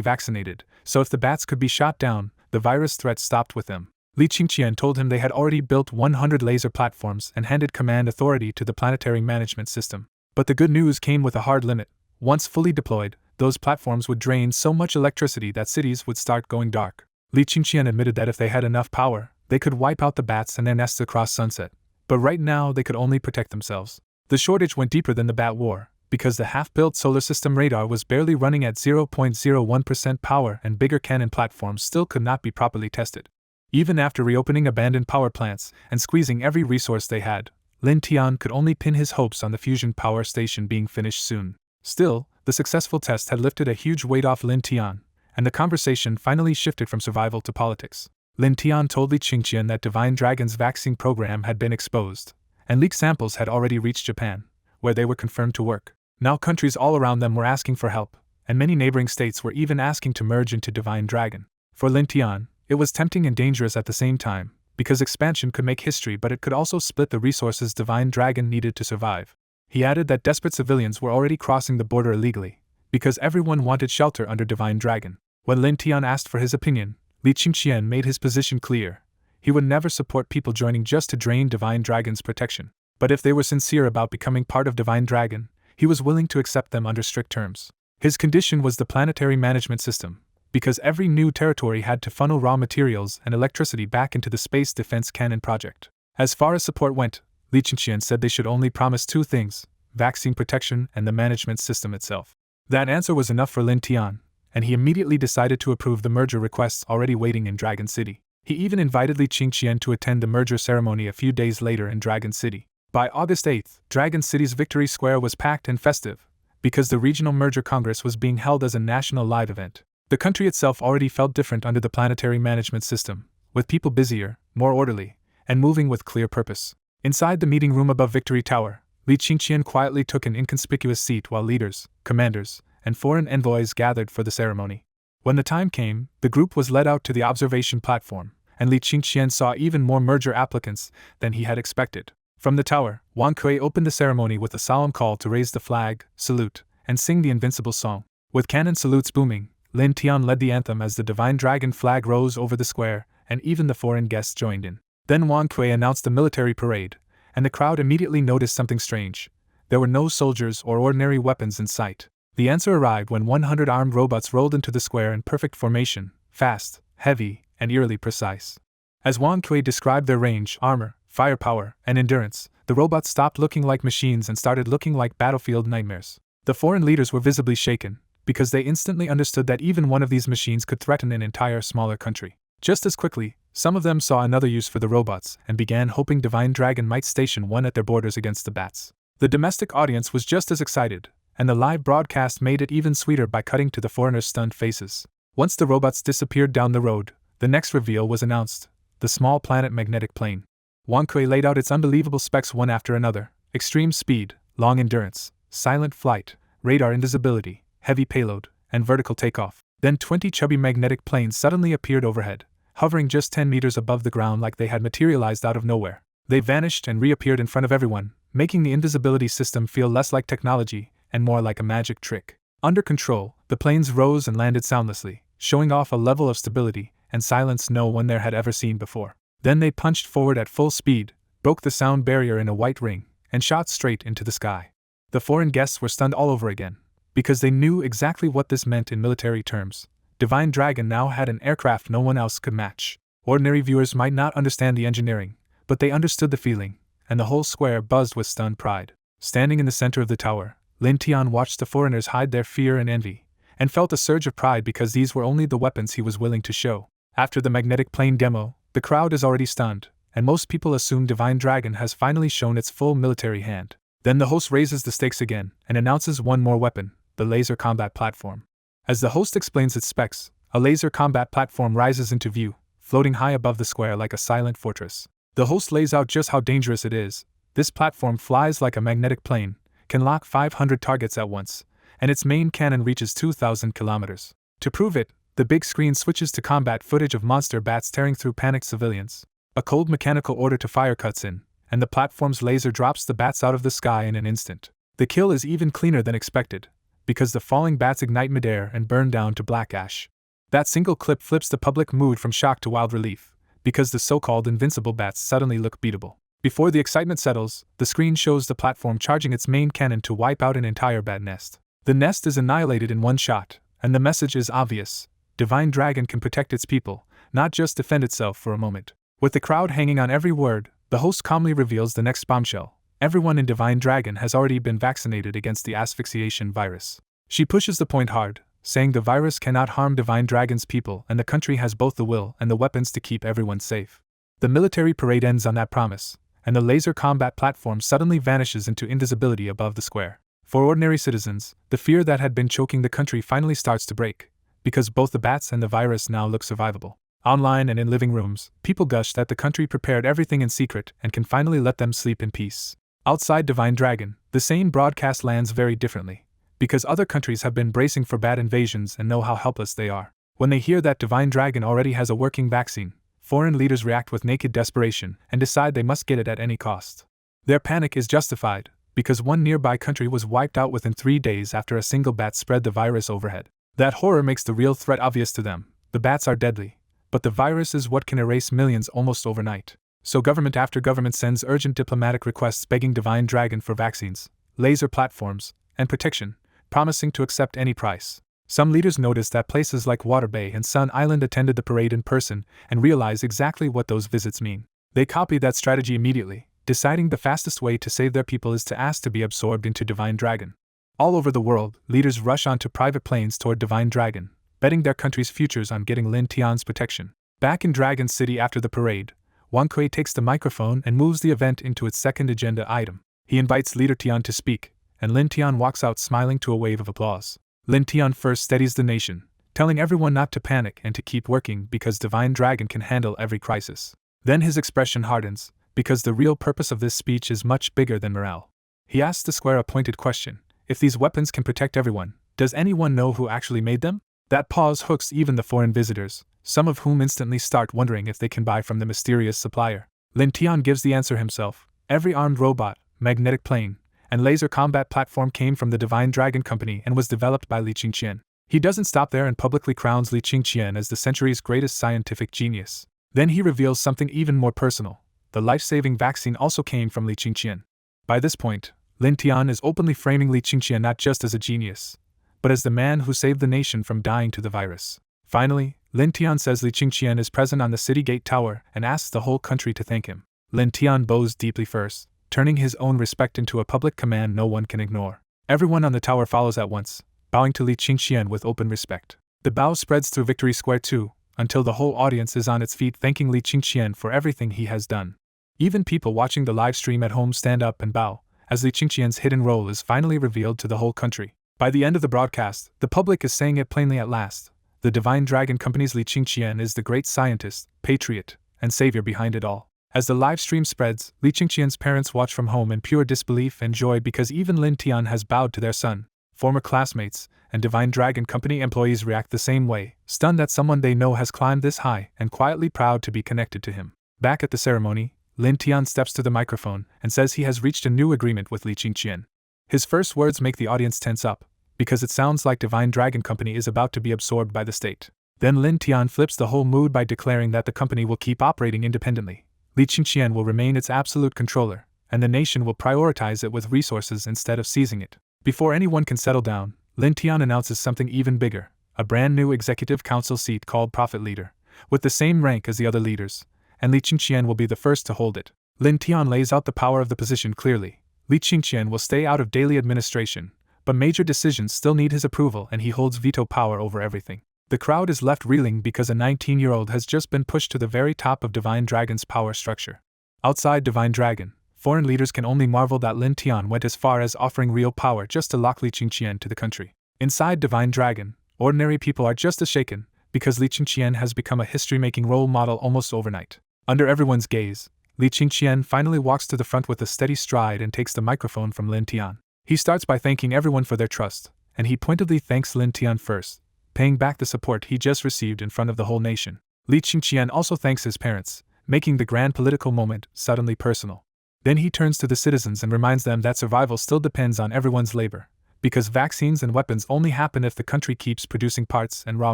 vaccinated, so if the bats could be shot down, the virus threat stopped with them. Li Qingqian told him they had already built 100 laser platforms and handed command authority to the planetary management system. But the good news came with a hard limit. Once fully deployed, those platforms would drain so much electricity that cities would start going dark. Li Qingqian admitted that if they had enough power, they could wipe out the bats and their nests across sunset. But right now they could only protect themselves. The shortage went deeper than the bat war, because the half-built solar system radar was barely running at 0.01% power and bigger cannon platforms still could not be properly tested. Even after reopening abandoned power plants and squeezing every resource they had, Lin Tian could only pin his hopes on the fusion power station being finished soon. Still, the successful test had lifted a huge weight off Lin Tian, and the conversation finally shifted from survival to politics. Lin Tian told Li Qingqian that Divine Dragon's vaccine program had been exposed, and leaked samples had already reached Japan, where they were confirmed to work. Now countries all around them were asking for help, and many neighboring states were even asking to merge into Divine Dragon. For Lin Tian, it was tempting and dangerous at the same time, because expansion could make history but it could also split the resources Divine Dragon needed to survive. He added that desperate civilians were already crossing the border illegally, because everyone wanted shelter under Divine Dragon. When Lin Tian asked for his opinion, Li Qingqian made his position clear. He would never support people joining just to drain Divine Dragon's protection. But if they were sincere about becoming part of Divine Dragon, he was willing to accept them under strict terms. His condition was the planetary management system, because every new territory had to funnel raw materials and electricity back into the space defense cannon project. As far as support went, Li Qingqian said they should only promise two things: vaccine protection and the management system itself. That answer was enough for Lin Tian, and he immediately decided to approve the merger requests already waiting in Dragon City. He even invited Li Qingqian to attend the merger ceremony a few days later in Dragon City. By August 8th, Dragon City's Victory Square was packed and festive, because the Regional Merger Congress was being held as a national live event. The country itself already felt different under the planetary management system, with people busier, more orderly, and moving with clear purpose. Inside the meeting room above Victory Tower, Li Qingqian quietly took an inconspicuous seat while leaders, commanders, and foreign envoys gathered for the ceremony. When the time came, the group was led out to the observation platform, and Li Qingqian saw even more merger applicants than he had expected. From the tower, Wang Kui opened the ceremony with a solemn call to raise the flag, salute, and sing the Invincible song. With cannon salutes booming, Lin Tian led the anthem as the Divine Dragon flag rose over the square, and even the foreign guests joined in. Then Wang Kui announced the military parade, and the crowd immediately noticed something strange. There were no soldiers or ordinary weapons in sight. The answer arrived when 100 armed robots rolled into the square in perfect formation, fast, heavy, and eerily precise. As Wang Kui described their range, armor, firepower, and endurance, the robots stopped looking like machines and started looking like battlefield nightmares. The foreign leaders were visibly shaken, because they instantly understood that even one of these machines could threaten an entire smaller country. Just as quickly, some of them saw another use for the robots and began hoping Divine Dragon might station one at their borders against the bats. The domestic audience was just as excited, and the live broadcast made it even sweeter by cutting to the foreigners' stunned faces. Once the robots disappeared down the road, the next reveal was announced: the small planet magnetic plane. Wang Kui laid out its unbelievable specs one after another: extreme speed, long endurance, silent flight, radar invisibility, heavy payload, and vertical takeoff. Then 20 chubby magnetic planes suddenly appeared overhead, hovering just 10 meters above the ground like they had materialized out of nowhere. They vanished and reappeared in front of everyone, making the invisibility system feel less like technology and more like a magic trick. Under control, the planes rose and landed soundlessly, showing off a level of stability and silence no one there had ever seen before. Then they punched forward at full speed, broke the sound barrier in a white ring, and shot straight into the sky. The foreign guests were stunned all over again, because they knew exactly what this meant in military terms. Divine Dragon now had an aircraft no one else could match. Ordinary viewers might not understand the engineering, but they understood the feeling, and the whole square buzzed with stunned pride. Standing in the center of the tower, Lin Tian watched the foreigners hide their fear and envy, and felt a surge of pride because these were only the weapons he was willing to show. After the magnetic plane demo, the crowd is already stunned, and most people assume Divine Dragon has finally shown its full military hand. Then the host raises the stakes again and announces one more weapon, the laser combat platform. As the host explains its specs, a laser combat platform rises into view, floating high above the square like a silent fortress. The host lays out just how dangerous it is. This platform flies like a magnetic plane, can lock 500 targets at once, and its main cannon reaches 2,000 kilometers. To prove it, the big screen switches to combat footage of monster bats tearing through panicked civilians. A cold mechanical order to fire cuts in, and the platform's laser drops the bats out of the sky in an instant. The kill is even cleaner than expected, because the falling bats ignite midair and burn down to black ash. That single clip flips the public mood from shock to wild relief, because the so-called invincible bats suddenly look beatable. Before the excitement settles, the screen shows the platform charging its main cannon to wipe out an entire bat nest. The nest is annihilated in one shot, and the message is obvious. Divine Dragon can protect its people, not just defend itself for a moment. With the crowd hanging on every word, the host calmly reveals the next bombshell. Everyone in Divine Dragon has already been vaccinated against the asphyxiation virus. She pushes the point hard, saying the virus cannot harm Divine Dragon's people and the country has both the will and the weapons to keep everyone safe. The military parade ends on that promise, and the laser combat platform suddenly vanishes into invisibility above the square. For ordinary citizens, the fear that had been choking the country finally starts to break, because both the bats and the virus now look survivable. Online and in living rooms, people gush that the country prepared everything in secret and can finally let them sleep in peace. Outside Divine Dragon, the same broadcast lands very differently, because other countries have been bracing for bad invasions and know how helpless they are. When they hear that Divine Dragon already has a working vaccine, foreign leaders react with naked desperation and decide they must get it at any cost. Their panic is justified, because one nearby country was wiped out within 3 days after a single bat spread the virus overhead. That horror makes the real threat obvious to them. The bats are deadly, but the virus is what can erase millions almost overnight. So government after government sends urgent diplomatic requests begging Divine Dragon for vaccines, laser platforms, and protection, promising to accept any price. Some leaders noticed that places like Water Bay and Sun Island attended the parade in person and realized exactly what those visits mean. They copied that strategy immediately, deciding the fastest way to save their people is to ask to be absorbed into Divine Dragon. All over the world, leaders rush onto private planes toward Divine Dragon, betting their country's futures on getting Lin Tian's protection. Back in Dragon City after the parade, Wang Kui takes the microphone and moves the event into its second agenda item. He invites Leader Tian to speak, and Lin Tian walks out smiling to a wave of applause. Lin Tian first steadies the nation, telling everyone not to panic and to keep working because Divine Dragon can handle every crisis. Then his expression hardens, because the real purpose of this speech is much bigger than morale. He asks the square a pointed question: if these weapons can protect everyone, does anyone know who actually made them? That pause hooks even the foreign visitors, some of whom instantly start wondering if they can buy from the mysterious supplier. Lin Tian gives the answer himself. Every armed robot, magnetic plane, and laser combat platform came from the Divine Dragon Company and was developed by Li Qingqian. He doesn't stop there and publicly crowns Li Qingqian as the century's greatest scientific genius. Then he reveals something even more personal. The life-saving vaccine also came from Li Qingqian. By this point, Lin Tian is openly framing Li Qingqian not just as a genius, but as the man who saved the nation from dying to the virus. Finally, Lin Tian says Li Qingqian is present on the city gate tower and asks the whole country to thank him. Lin Tian bows deeply first, turning his own respect into a public command no one can ignore. Everyone on the tower follows at once, bowing to Li Qingqian with open respect. The bow spreads through Victory Square too, until the whole audience is on its feet thanking Li Qingqian for everything he has done. Even people watching the live stream at home stand up and bow, as Li Qingqian's hidden role is finally revealed to the whole country. By the end of the broadcast, the public is saying it plainly at last. The Divine Dragon Company's Li Qingqian is the great scientist, patriot, and savior behind it all. As the live stream spreads, Li Qingqian's parents watch from home in pure disbelief and joy because even Lin Tian has bowed to their son. Former classmates and Divine Dragon Company employees react the same way, stunned that someone they know has climbed this high and quietly proud to be connected to him. Back at the ceremony, Lin Tian steps to the microphone and says he has reached a new agreement with Li Qingqian. His first words make the audience tense up, because it sounds like Divine Dragon Company is about to be absorbed by the state. Then Lin Tian flips the whole mood by declaring that the company will keep operating independently. Li Qingqian will remain its absolute controller, and the nation will prioritize it with resources instead of seizing it. Before anyone can settle down, Lin Tian announces something even bigger, a brand new executive council seat called Prophet Leader, with the same rank as the other leaders, and Li Qingqian will be the first to hold it. Lin Tian lays out the power of the position clearly. Li Qingqian will stay out of daily administration, but major decisions still need his approval and he holds veto power over everything. The crowd is left reeling because a 19-year-old has just been pushed to the very top of Divine Dragon's power structure. Outside Divine Dragon, foreign leaders can only marvel that Lin Tian went as far as offering real power just to lock Li Qingqian to the country. Inside Divine Dragon, ordinary people are just as shaken, because Li Qingqian has become a history-making role model almost overnight. Under everyone's gaze, Li Qingqian finally walks to the front with a steady stride and takes the microphone from Lin Tian. He starts by thanking everyone for their trust, and he pointedly thanks Lin Tian first, paying back the support he just received in front of the whole nation. Li Qingqian also thanks his parents, making the grand political moment suddenly personal. Then he turns to the citizens and reminds them that survival still depends on everyone's labor, because vaccines and weapons only happen if the country keeps producing parts and raw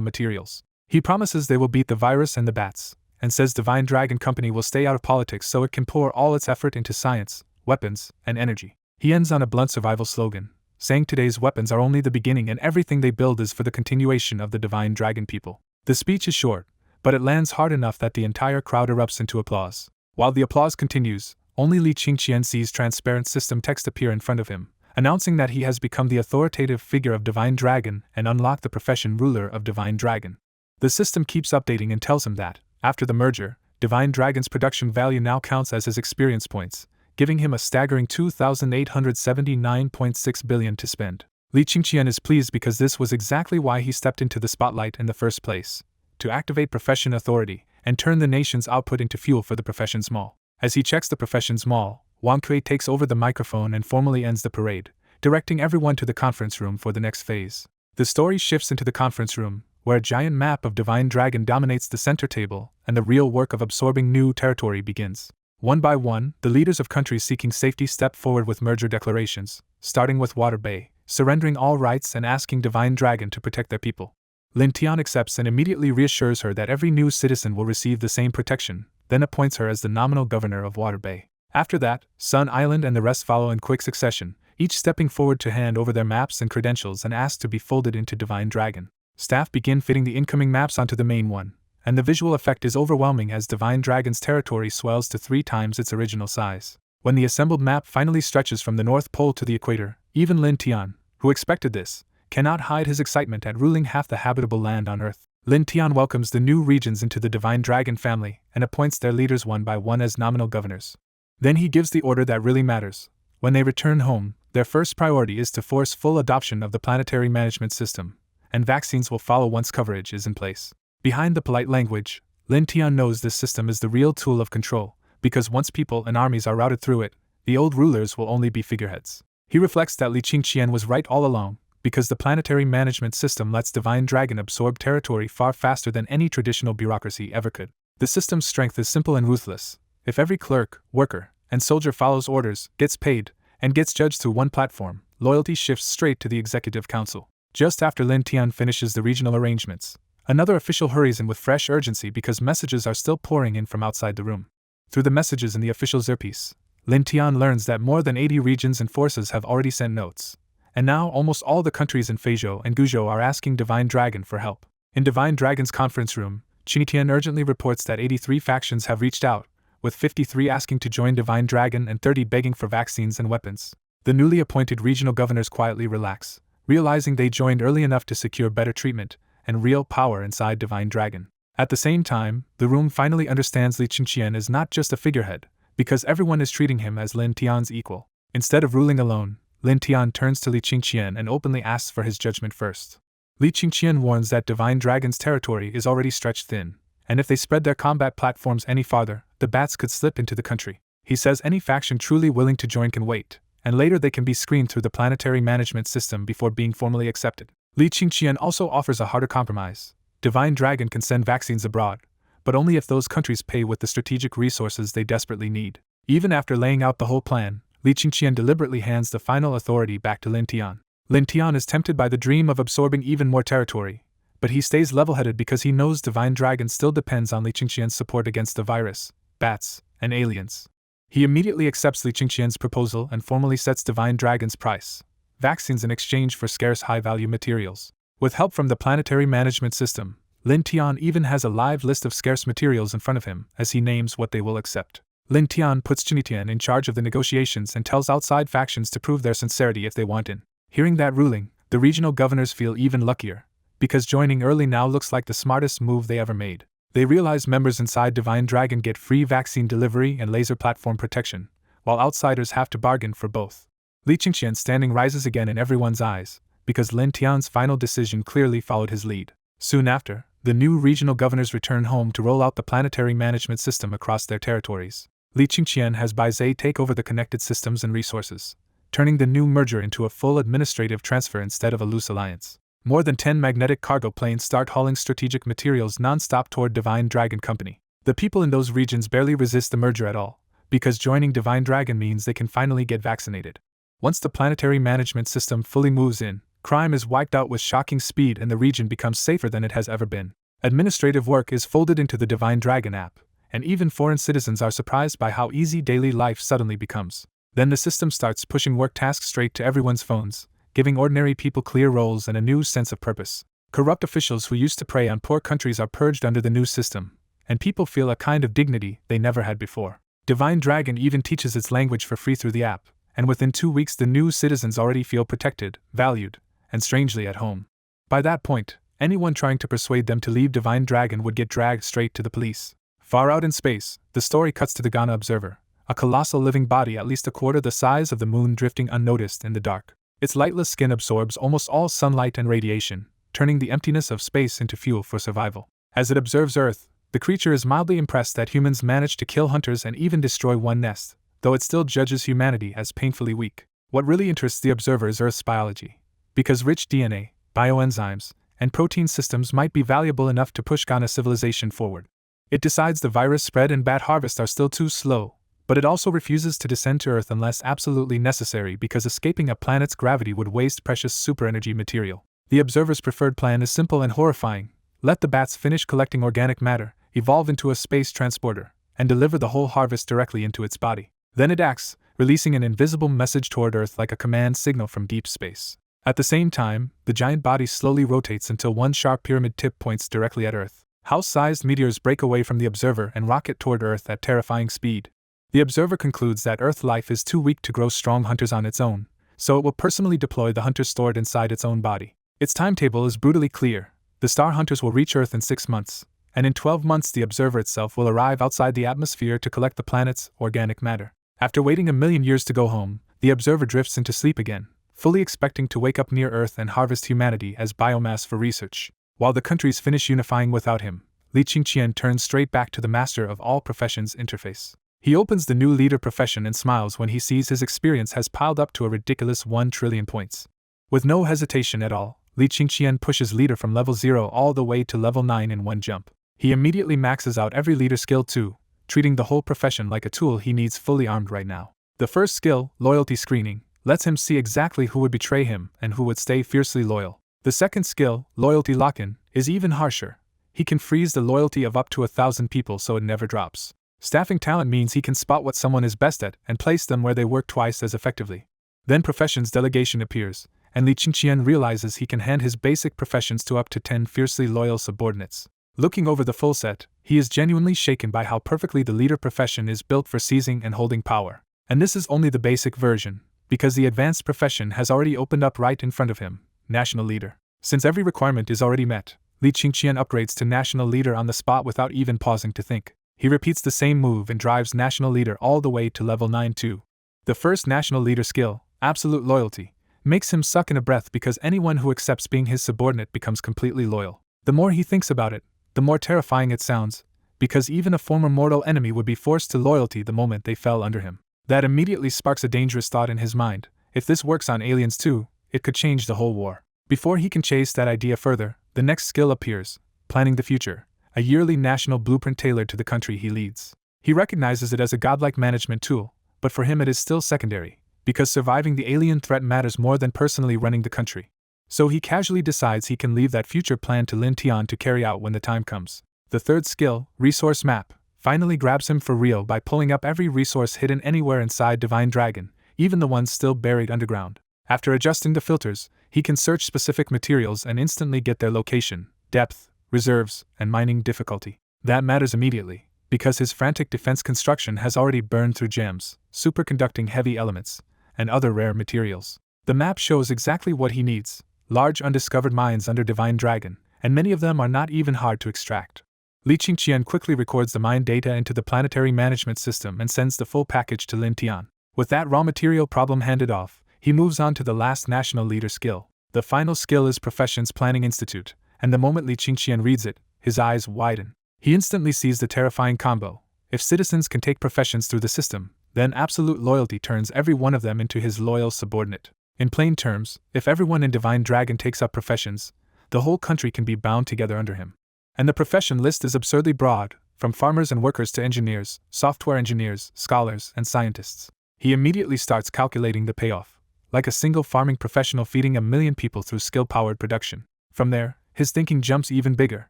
materials. He promises they will beat the virus and the bats, and says Divine Dragon Company will stay out of politics so it can pour all its effort into science, weapons, and energy. He ends on a blunt survival slogan, saying today's weapons are only the beginning and everything they build is for the continuation of the Divine Dragon people. The speech is short, but it lands hard enough that the entire crowd erupts into applause. While the applause continues, only Li Qingqian sees transparent system text appear in front of him, announcing that he has become the authoritative figure of Divine Dragon and unlocked the profession ruler of Divine Dragon. The system keeps updating and tells him that, after the merger, Divine Dragon's production value now counts as his experience points, giving him a staggering 2,879.6 billion to spend. Li Qingqian is pleased because this was exactly why he stepped into the spotlight in the first place, to activate profession authority and turn the nation's output into fuel for the profession's mall. As he checks the profession's mall, Wang Kui takes over the microphone and formally ends the parade, directing everyone to the conference room for the next phase. The story shifts into the conference room, where a giant map of Divine Dragon dominates the center table, and the real work of absorbing new territory begins. One by one, the leaders of countries seeking safety step forward with merger declarations, starting with Water Bay, surrendering all rights and asking Divine Dragon to protect their people. Lin Tian accepts and immediately reassures her that every new citizen will receive the same protection, then appoints her as the nominal governor of Water Bay. After that, Sun Island and the rest follow in quick succession, each stepping forward to hand over their maps and credentials and ask to be folded into Divine Dragon. Staff begin fitting the incoming maps onto the main one, and the visual effect is overwhelming as Divine Dragon's territory swells to 3 times its original size. When the assembled map finally stretches from the North Pole to the equator, even Lin Tian, who expected this, cannot hide his excitement at ruling half the habitable land on Earth. Lin Tian welcomes the new regions into the Divine Dragon family and appoints their leaders one by one as nominal governors. Then he gives the order that really matters. When they return home, their first priority is to force full adoption of the planetary management system, and vaccines will follow once coverage is in place. Behind the polite language, Lin Tian knows this system is the real tool of control, because once people and armies are routed through it, the old rulers will only be figureheads. He reflects that Li Qingqian was right all along, because the planetary management system lets Divine Dragon absorb territory far faster than any traditional bureaucracy ever could. The system's strength is simple and ruthless. If every clerk, worker, and soldier follows orders, gets paid, and gets judged through one platform, loyalty shifts straight to the Executive Council. Just after Lin Tian finishes the regional arrangements, another official hurries in with fresh urgency because messages are still pouring in from outside the room. Through the messages in the official's earpiece, Lin Tian learns that more than 80 regions and forces have already sent notes, and now almost all the countries in Feizhou and Guizhou are asking Divine Dragon for help. In Divine Dragon's conference room, Qinitian urgently reports that 83 factions have reached out, with 53 asking to join Divine Dragon and 30 begging for vaccines and weapons. The newly appointed regional governors quietly relax, realizing they joined early enough to secure better treatment and real power inside Divine Dragon. At the same time, the room finally understands Li Qingqian is not just a figurehead, because everyone is treating him as Lin Tian's equal. Instead of ruling alone, Lin Tian turns to Li Qingqian and openly asks for his judgment first. Li Qingqian warns that Divine Dragon's territory is already stretched thin, and if they spread their combat platforms any farther, the bats could slip into the country. He says any faction truly willing to join can wait, and later they can be screened through the planetary management system before being formally accepted. Li Qingqian also offers a harder compromise. Divine Dragon can send vaccines abroad, but only if those countries pay with the strategic resources they desperately need. Even after laying out the whole plan, Li Qingqian deliberately hands the final authority back to Lin Tian. Lin Tian is tempted by the dream of absorbing even more territory, but he stays level-headed because he knows Divine Dragon still depends on Li Qingqian's support against the virus, bats, and aliens. He immediately accepts Li Qingqian's proposal and formally sets Divine Dragon's price, vaccines in exchange for scarce high-value materials. With help from the planetary management system, Lin Tian even has a live list of scarce materials in front of him as he names what they will accept. Lin Tian puts Qinitian in charge of the negotiations and tells outside factions to prove their sincerity if they want in. Hearing that ruling, the regional governors feel even luckier, because joining early now looks like the smartest move they ever made. They realize members inside Divine Dragon get free vaccine delivery and laser platform protection, while outsiders have to bargain for both. Li Qingqian's standing rises again in everyone's eyes, because Lin Tian's final decision clearly followed his lead. Soon after, the new regional governors return home to roll out the planetary management system across their territories. Li Qingqian has Baizhe take over the connected systems and resources, turning the new merger into a full administrative transfer instead of a loose alliance. More than 10 magnetic cargo planes start hauling strategic materials non-stop toward Divine Dragon Company. The people in those regions barely resist the merger at all, because joining Divine Dragon means they can finally get vaccinated. Once the planetary management system fully moves in, crime is wiped out with shocking speed and the region becomes safer than it has ever been. Administrative work is folded into the Divine Dragon app, and even foreign citizens are surprised by how easy daily life suddenly becomes. Then the system starts pushing work tasks straight to everyone's phones, giving ordinary people clear roles and a new sense of purpose. Corrupt officials who used to prey on poor countries are purged under the new system, and people feel a kind of dignity they never had before. Divine Dragon even teaches its language for free through the app, and within 2 weeks the new citizens already feel protected, valued, and strangely at home. By that point, anyone trying to persuade them to leave Divine Dragon would get dragged straight to the police. Far out in space, the story cuts to the Ghana Observer, a colossal living body at least a quarter the size of the moon drifting unnoticed in the dark. Its lightless skin absorbs almost all sunlight and radiation, turning the emptiness of space into fuel for survival. As it observes Earth, the creature is mildly impressed that humans managed to kill hunters and even destroy one nest, though it still judges humanity as painfully weak. What really interests the observer is Earth's biology, because rich DNA, bioenzymes, and protein systems might be valuable enough to push Ghana civilization forward. It decides the virus spread and bat harvest are still too slow, but it also refuses to descend to Earth unless absolutely necessary because escaping a planet's gravity would waste precious superenergy material. The observer's preferred plan is simple and horrifying: let the bats finish collecting organic matter, evolve into a space transporter, and deliver the whole harvest directly into its body. Then it acts, releasing an invisible message toward Earth like a command signal from deep space. At the same time, the giant body slowly rotates until one sharp pyramid tip points directly at Earth. House-sized meteors break away from the observer and rocket toward Earth at terrifying speed. The observer concludes that Earth life is too weak to grow strong hunters on its own, so it will personally deploy the hunters stored inside its own body. Its timetable is brutally clear. The star hunters will reach Earth in 6 months, and in 12 months the observer itself will arrive outside the atmosphere to collect the planet's organic matter. After waiting 1,000,000 years to go home, the observer drifts into sleep again, fully expecting to wake up near Earth and harvest humanity as biomass for research. While the countries finish unifying without him, Li Qingqian turns straight back to the master of all professions interface. He opens the new leader profession and smiles when he sees his experience has piled up to a ridiculous 1 trillion points. With no hesitation at all, Li Qingqian pushes leader from level 0 all the way to level 9 in one jump. He immediately maxes out every leader skill too, treating the whole profession like a tool he needs fully armed right now. The first skill, loyalty screening, lets him see exactly who would betray him and who would stay fiercely loyal. The second skill, loyalty lock-in, is even harsher. He can freeze the loyalty of up to 1,000 people so it never drops. Staffing talent means he can spot what someone is best at and place them where they work twice as effectively. Then professions delegation appears, and Li Qingqian realizes he can hand his basic professions to up to 10 fiercely loyal subordinates. Looking over the full set, he is genuinely shaken by how perfectly the leader profession is built for seizing and holding power. And this is only the basic version, because the advanced profession has already opened up right in front of him, national leader. Since every requirement is already met, Li Qingqian upgrades to national leader on the spot without even pausing to think. He repeats the same move and drives national leader all the way to level 9 too. The first national leader skill, absolute loyalty, makes him suck in a breath because anyone who accepts being his subordinate becomes completely loyal. The more he thinks about it, the more terrifying it sounds, because even a former mortal enemy would be forced to loyalty the moment they fell under him. That immediately sparks a dangerous thought in his mind: if this works on aliens too, it could change the whole war. Before he can chase that idea further, the next skill appears, planning the future, a yearly national blueprint tailored to the country he leads. He recognizes it as a godlike management tool, but for him it is still secondary, because surviving the alien threat matters more than personally running the country. So he casually decides he can leave that future plan to Lin Tian to carry out when the time comes. The third skill, Resource Map, finally grabs him for real by pulling up every resource hidden anywhere inside Divine Dragon, even the ones still buried underground. After adjusting the filters, he can search specific materials and instantly get their location, depth, reserves, and mining difficulty. That matters immediately, because his frantic defense construction has already burned through gems, superconducting heavy elements, and other rare materials. The map shows exactly what he needs: large undiscovered mines under Divine Dragon, and many of them are not even hard to extract. Li Qingqian quickly records the mine data into the planetary management system and sends the full package to Lin Tian. With that raw material problem handed off, he moves on to the last national leader skill. The final skill is Professions Planning Institute, and the moment Li Qingqian reads it, his eyes widen. He instantly sees the terrifying combo: if citizens can take professions through the system, then absolute loyalty turns every one of them into his loyal subordinate. In plain terms, if everyone in Divine Dragon takes up professions, the whole country can be bound together under him. And the profession list is absurdly broad, from farmers and workers to engineers, software engineers, scholars, and scientists. He immediately starts calculating the payoff, like a single farming professional feeding 1 million people through skill-powered production. From there, his thinking jumps even bigger.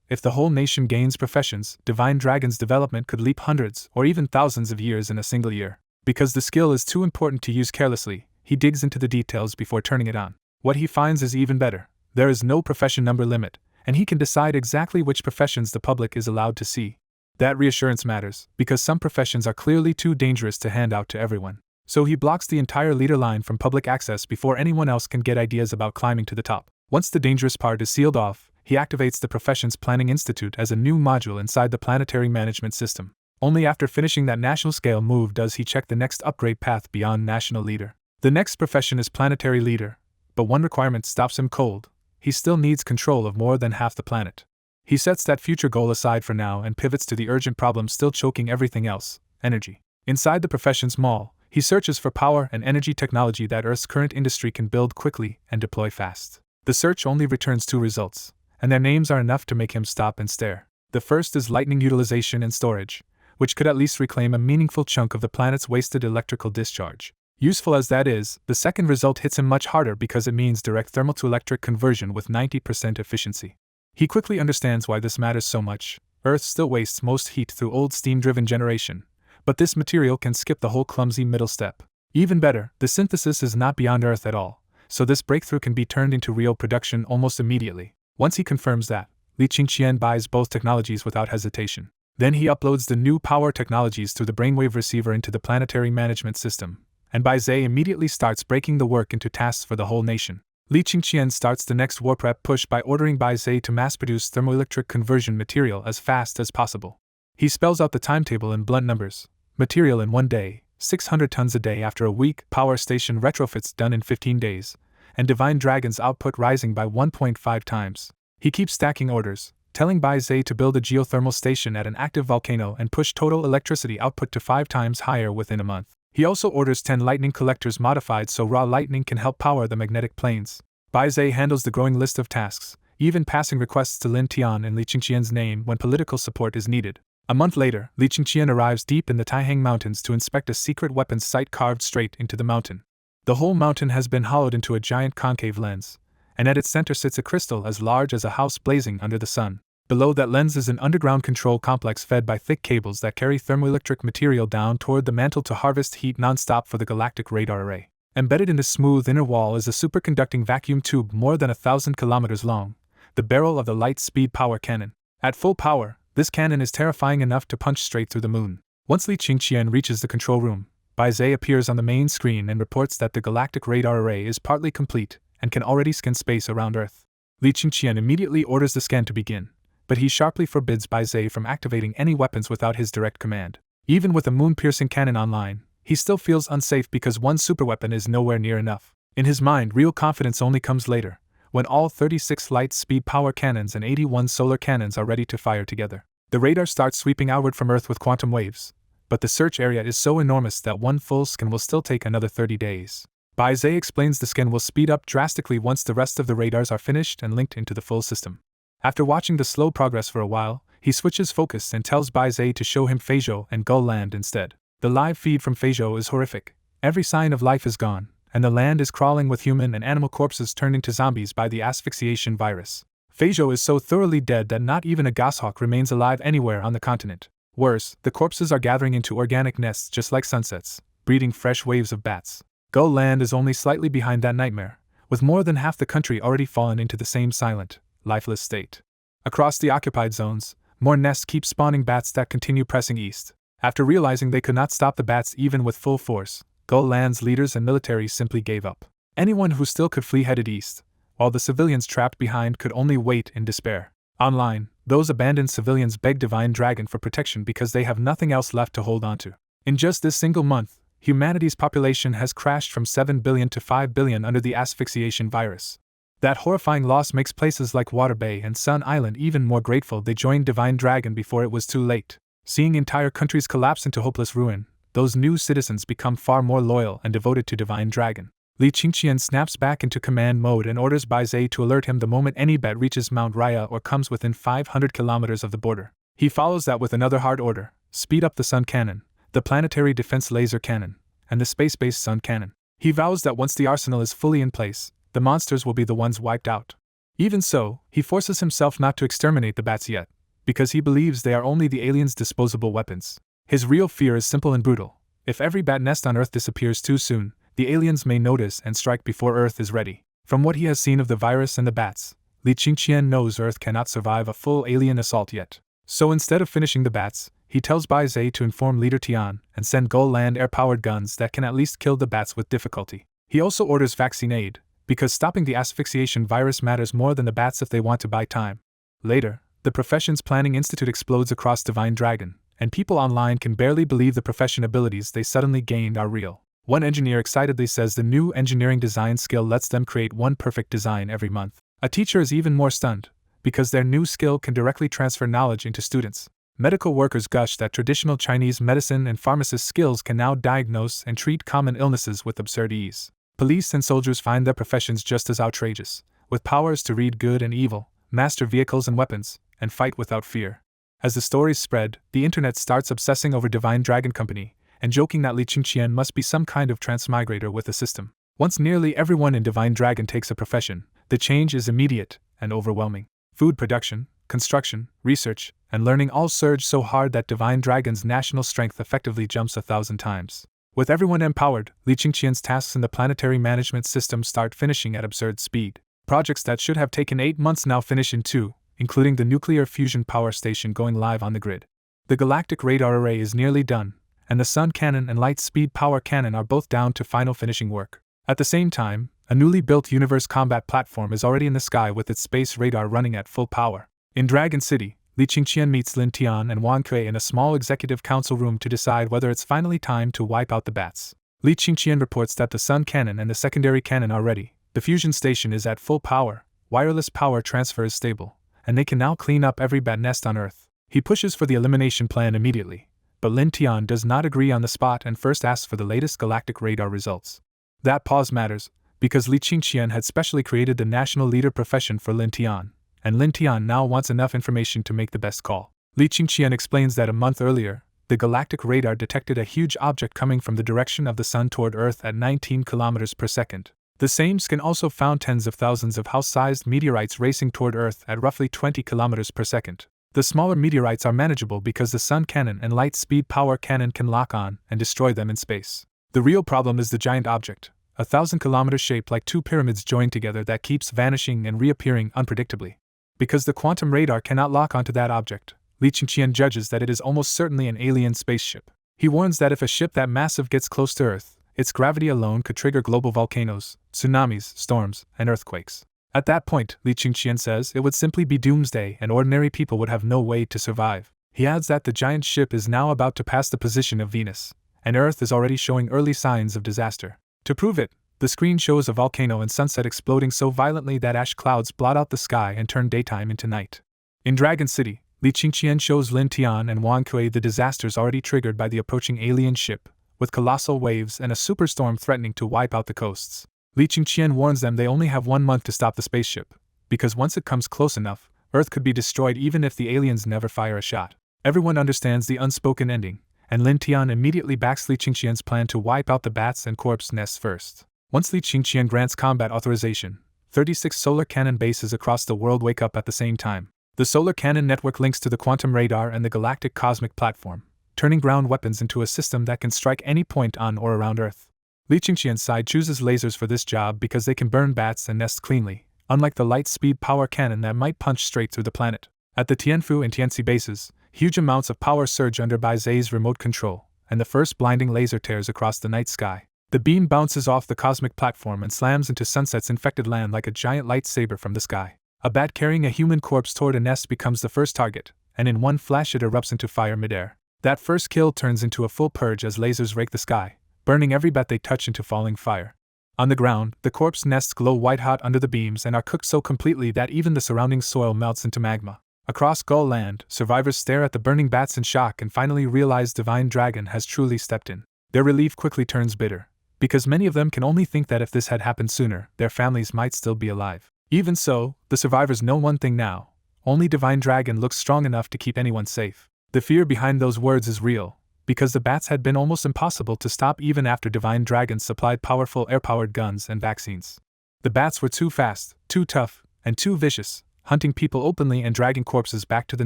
If the whole nation gains professions, Divine Dragon's development could leap hundreds or even thousands of years in a single year. Because the skill is too important to use carelessly, he digs into the details before turning it on. What he finds is even better. There is no profession number limit, and he can decide exactly which professions the public is allowed to see. That reassurance matters, because some professions are clearly too dangerous to hand out to everyone. So he blocks the entire leader line from public access before anyone else can get ideas about climbing to the top. Once the dangerous part is sealed off, he activates the Professions Planning Institute as a new module inside the planetary management system. Only after finishing that national scale move does he check the next upgrade path beyond national leader. The next profession is planetary leader, but one requirement stops him cold: he still needs control of more than half the planet. He sets that future goal aside for now and pivots to the urgent problem still choking everything else: energy. Inside the professions mall, he searches for power and energy technology that Earth's current industry can build quickly and deploy fast. The search only returns 2 results, and their names are enough to make him stop and stare. The first is lightning utilization and storage, which could at least reclaim a meaningful chunk of the planet's wasted electrical discharge. Useful as that is, the second result hits him much harder because it means direct thermal to electric conversion with 90% efficiency. He quickly understands why this matters so much. Earth still wastes most heat through old steam-driven generation, but this material can skip the whole clumsy middle step. Even better, the synthesis is not beyond Earth at all, so this breakthrough can be turned into real production almost immediately. Once he confirms that, Li Qingqian buys both technologies without hesitation. Then he uploads the new power technologies through the brainwave receiver into the planetary management system, and Bai Zhe immediately starts breaking the work into tasks for the whole nation. Li Qingqian starts the next war prep push by ordering Bai Zhe to mass-produce thermoelectric conversion material as fast as possible. He spells out the timetable in blunt numbers: material in 1 day, 600 tons a day after a week, power station retrofits done in 15 days, and Divine Dragon's output rising by 1.5 times. He keeps stacking orders, telling Bai Zhe to build a geothermal station at an active volcano and push total electricity output to 5 times higher within a month. He also orders 10 lightning collectors modified so raw lightning can help power the magnetic planes. Bai Zhe handles the growing list of tasks, even passing requests to Lin Tian in Li Qingqian's name when political support is needed. A month later, Li Qingqian arrives deep in the Taihang Mountains to inspect a secret weapons site carved straight into the mountain. The whole mountain has been hollowed into a giant concave lens, and at its center sits a crystal as large as a house blazing under the sun. Below that lens is an underground control complex fed by thick cables that carry thermoelectric material down toward the mantle to harvest heat non-stop for the galactic radar array. Embedded in the smooth inner wall is a superconducting vacuum tube more than 1,000 kilometers long, the barrel of the light-speed power cannon. At full power, this cannon is terrifying enough to punch straight through the moon. Once Li Qingqian reaches the control room, Bai Zhe appears on the main screen and reports that the galactic radar array is partly complete and can already scan space around Earth. Li Qingqian immediately orders the scan to begin, but he sharply forbids Bai Zhe from activating any weapons without his direct command. Even with a moon-piercing cannon online, he still feels unsafe because one superweapon is nowhere near enough. In his mind, real confidence only comes later, when all 36 light-speed power cannons and 81 solar cannons are ready to fire together. The radar starts sweeping outward from Earth with quantum waves, but the search area is so enormous that one full scan will still take another 30 days. Bai Zhe explains the scan will speed up drastically once the rest of the radars are finished and linked into the full system. After watching the slow progress for a while, he switches focus and tells Bai Zhe to show him Feizhou and Gull Land instead. The live feed from Feizhou is horrific. Every sign of life is gone, and the land is crawling with human and animal corpses turned into zombies by the asphyxiation virus. Feijo is so thoroughly dead that not even a goshawk remains alive anywhere on the continent. Worse, the corpses are gathering into organic nests just like sunsets, breeding fresh waves of bats. Gull Land is only slightly behind that nightmare, with more than half the country already fallen into the same silent, lifeless state. Across the occupied zones, more nests keep spawning bats that continue pressing east. After realizing they could not stop the bats even with full force, Gull Land's leaders and military simply gave up. Anyone who still could flee headed east, while the civilians trapped behind could only wait in despair. Online, those abandoned civilians beg Divine Dragon for protection because they have nothing else left to hold on to. In just this single month, humanity's population has crashed from 7 billion to 5 billion under the asphyxiation virus. That horrifying loss makes places like Water Bay and Sun Island even more grateful they joined Divine Dragon before it was too late. Seeing entire countries collapse into hopeless ruin, those new citizens become far more loyal and devoted to Divine Dragon. Li Qingqian snaps back into command mode and orders Bai Zhe to alert him the moment any bat reaches Mount Raya or comes within 500 kilometers of the border. He follows that with another hard order: speed up the Sun Cannon, the Planetary Defense Laser Cannon, and the space-based Sun Cannon. He vows that once the arsenal is fully in place, the monsters will be the ones wiped out. Even so, he forces himself not to exterminate the bats yet, because he believes they are only the aliens' disposable weapons. His real fear is simple and brutal. If every bat nest on Earth disappears too soon, the aliens may notice and strike before Earth is ready. From what he has seen of the virus and the bats, Li Qingqian knows Earth cannot survive a full alien assault yet. So instead of finishing the bats, he tells Bai Zhe to inform Leader Tian and send Gull Land air-powered guns that can at least kill the bats with difficulty. He also orders vaccine aid, because stopping the asphyxiation virus matters more than the bats if they want to buy time. Later, the Professions Planning Institute explodes across Divine Dragon, and people online can barely believe the profession abilities they suddenly gained are real. One engineer excitedly says the new engineering design skill lets them create one perfect design every month. A teacher is even more stunned, because their new skill can directly transfer knowledge into students. Medical workers gush that traditional Chinese medicine and pharmacist skills can now diagnose and treat common illnesses with absurd ease. Police and soldiers find their professions just as outrageous, with powers to read good and evil, master vehicles and weapons, and fight without fear. As the stories spread, the internet starts obsessing over Divine Dragon Company, and joking that Li Qingqian must be some kind of transmigrator with a system. Once nearly everyone in Divine Dragon takes a profession, the change is immediate and overwhelming. Food production, construction, research, and learning all surge so hard that Divine Dragon's national strength effectively jumps 1,000 times. With everyone empowered, Li Qingqian's tasks in the planetary management system start finishing at absurd speed. Projects that should have taken 8 months now finish in 2, including the nuclear fusion power station going live on the grid. The galactic radar array is nearly done, and the Sun Cannon and Light Speed Power Cannon are both down to final finishing work. At the same time, a newly built universe combat platform is already in the sky with its space radar running at full power. In Dragon City, Li Qingqian meets Lin Tian and Wang Kui in a small executive council room to decide whether it's finally time to wipe out the bats. Li Qingqian reports that the Sun Cannon and the secondary cannon are ready, the fusion station is at full power, wireless power transfer is stable, and they can now clean up every bat nest on Earth. He pushes for the elimination plan immediately, but Lin Tian does not agree on the spot and first asks for the latest galactic radar results. That pause matters, because Li Qingqian had specially created the national leader profession for Lin Tian, and Lin Tian now wants enough information to make the best call. Li Qingqian explains that a month earlier, the galactic radar detected a huge object coming from the direction of the Sun toward Earth at 19 kilometers per second. The same scan also found tens of thousands of house-sized meteorites racing toward Earth at roughly 20 kilometers per second. The smaller meteorites are manageable because the Sun Cannon and Light Speed Power Cannon can lock on and destroy them in space. The real problem is the giant object, 1,000 kilometers shaped like 2 pyramids joined together that keeps vanishing and reappearing unpredictably. Because the quantum radar cannot lock onto that object, Li Qingqian judges that it is almost certainly an alien spaceship. He warns that if a ship that massive gets close to Earth, its gravity alone could trigger global volcanoes, tsunamis, storms, and earthquakes. At that point, Li Qingqian says, it would simply be doomsday and ordinary people would have no way to survive. He adds that the giant ship is now about to pass the position of Venus, and Earth is already showing early signs of disaster. To prove it, the screen shows a volcano and sunset exploding so violently that ash clouds blot out the sky and turn daytime into night. In Dragon City, Li Qingqian shows Lin Tian and Wang Kui the disasters already triggered by the approaching alien ship, with colossal waves and a superstorm threatening to wipe out the coasts. Li Qingqian warns them they only have 1 month to stop the spaceship, because once it comes close enough, Earth could be destroyed even if the aliens never fire a shot. Everyone understands the unspoken ending, and Lin Tian immediately backs Li Qingqian's plan to wipe out the bats and corpse nests first. Once Li Qingqian grants combat authorization, 36 solar cannon bases across the world wake up at the same time. The solar cannon network links to the quantum radar and the galactic cosmic platform, turning ground weapons into a system that can strike any point on or around Earth. Li Qingqian's side chooses lasers for this job because they can burn bats and nests cleanly, unlike the light-speed power cannon that might punch straight through the planet. At the Tianfu and Tianxi bases, huge amounts of power surge under Bai Zai's remote control, and the first blinding laser tears across the night sky. The beam bounces off the cosmic platform and slams into Sunset's infected land like a giant lightsaber from the sky. A bat carrying a human corpse toward a nest becomes the first target, and in one flash it erupts into fire midair. That first kill turns into a full purge as lasers rake the sky, burning every bat they touch into falling fire. On the ground, the corpse nests glow white-hot under the beams and are cooked so completely that even the surrounding soil melts into magma. Across Gull Land, survivors stare at the burning bats in shock and finally realize Divine Dragon has truly stepped in. Their relief quickly turns bitter, because many of them can only think that if this had happened sooner, their families might still be alive. Even so, the survivors know one thing now: only Divine Dragon looks strong enough to keep anyone safe. The fear behind those words is real, because the bats had been almost impossible to stop even after Divine Dragon supplied powerful air-powered guns and vaccines. The bats were too fast, too tough, and too vicious, hunting people openly and dragging corpses back to the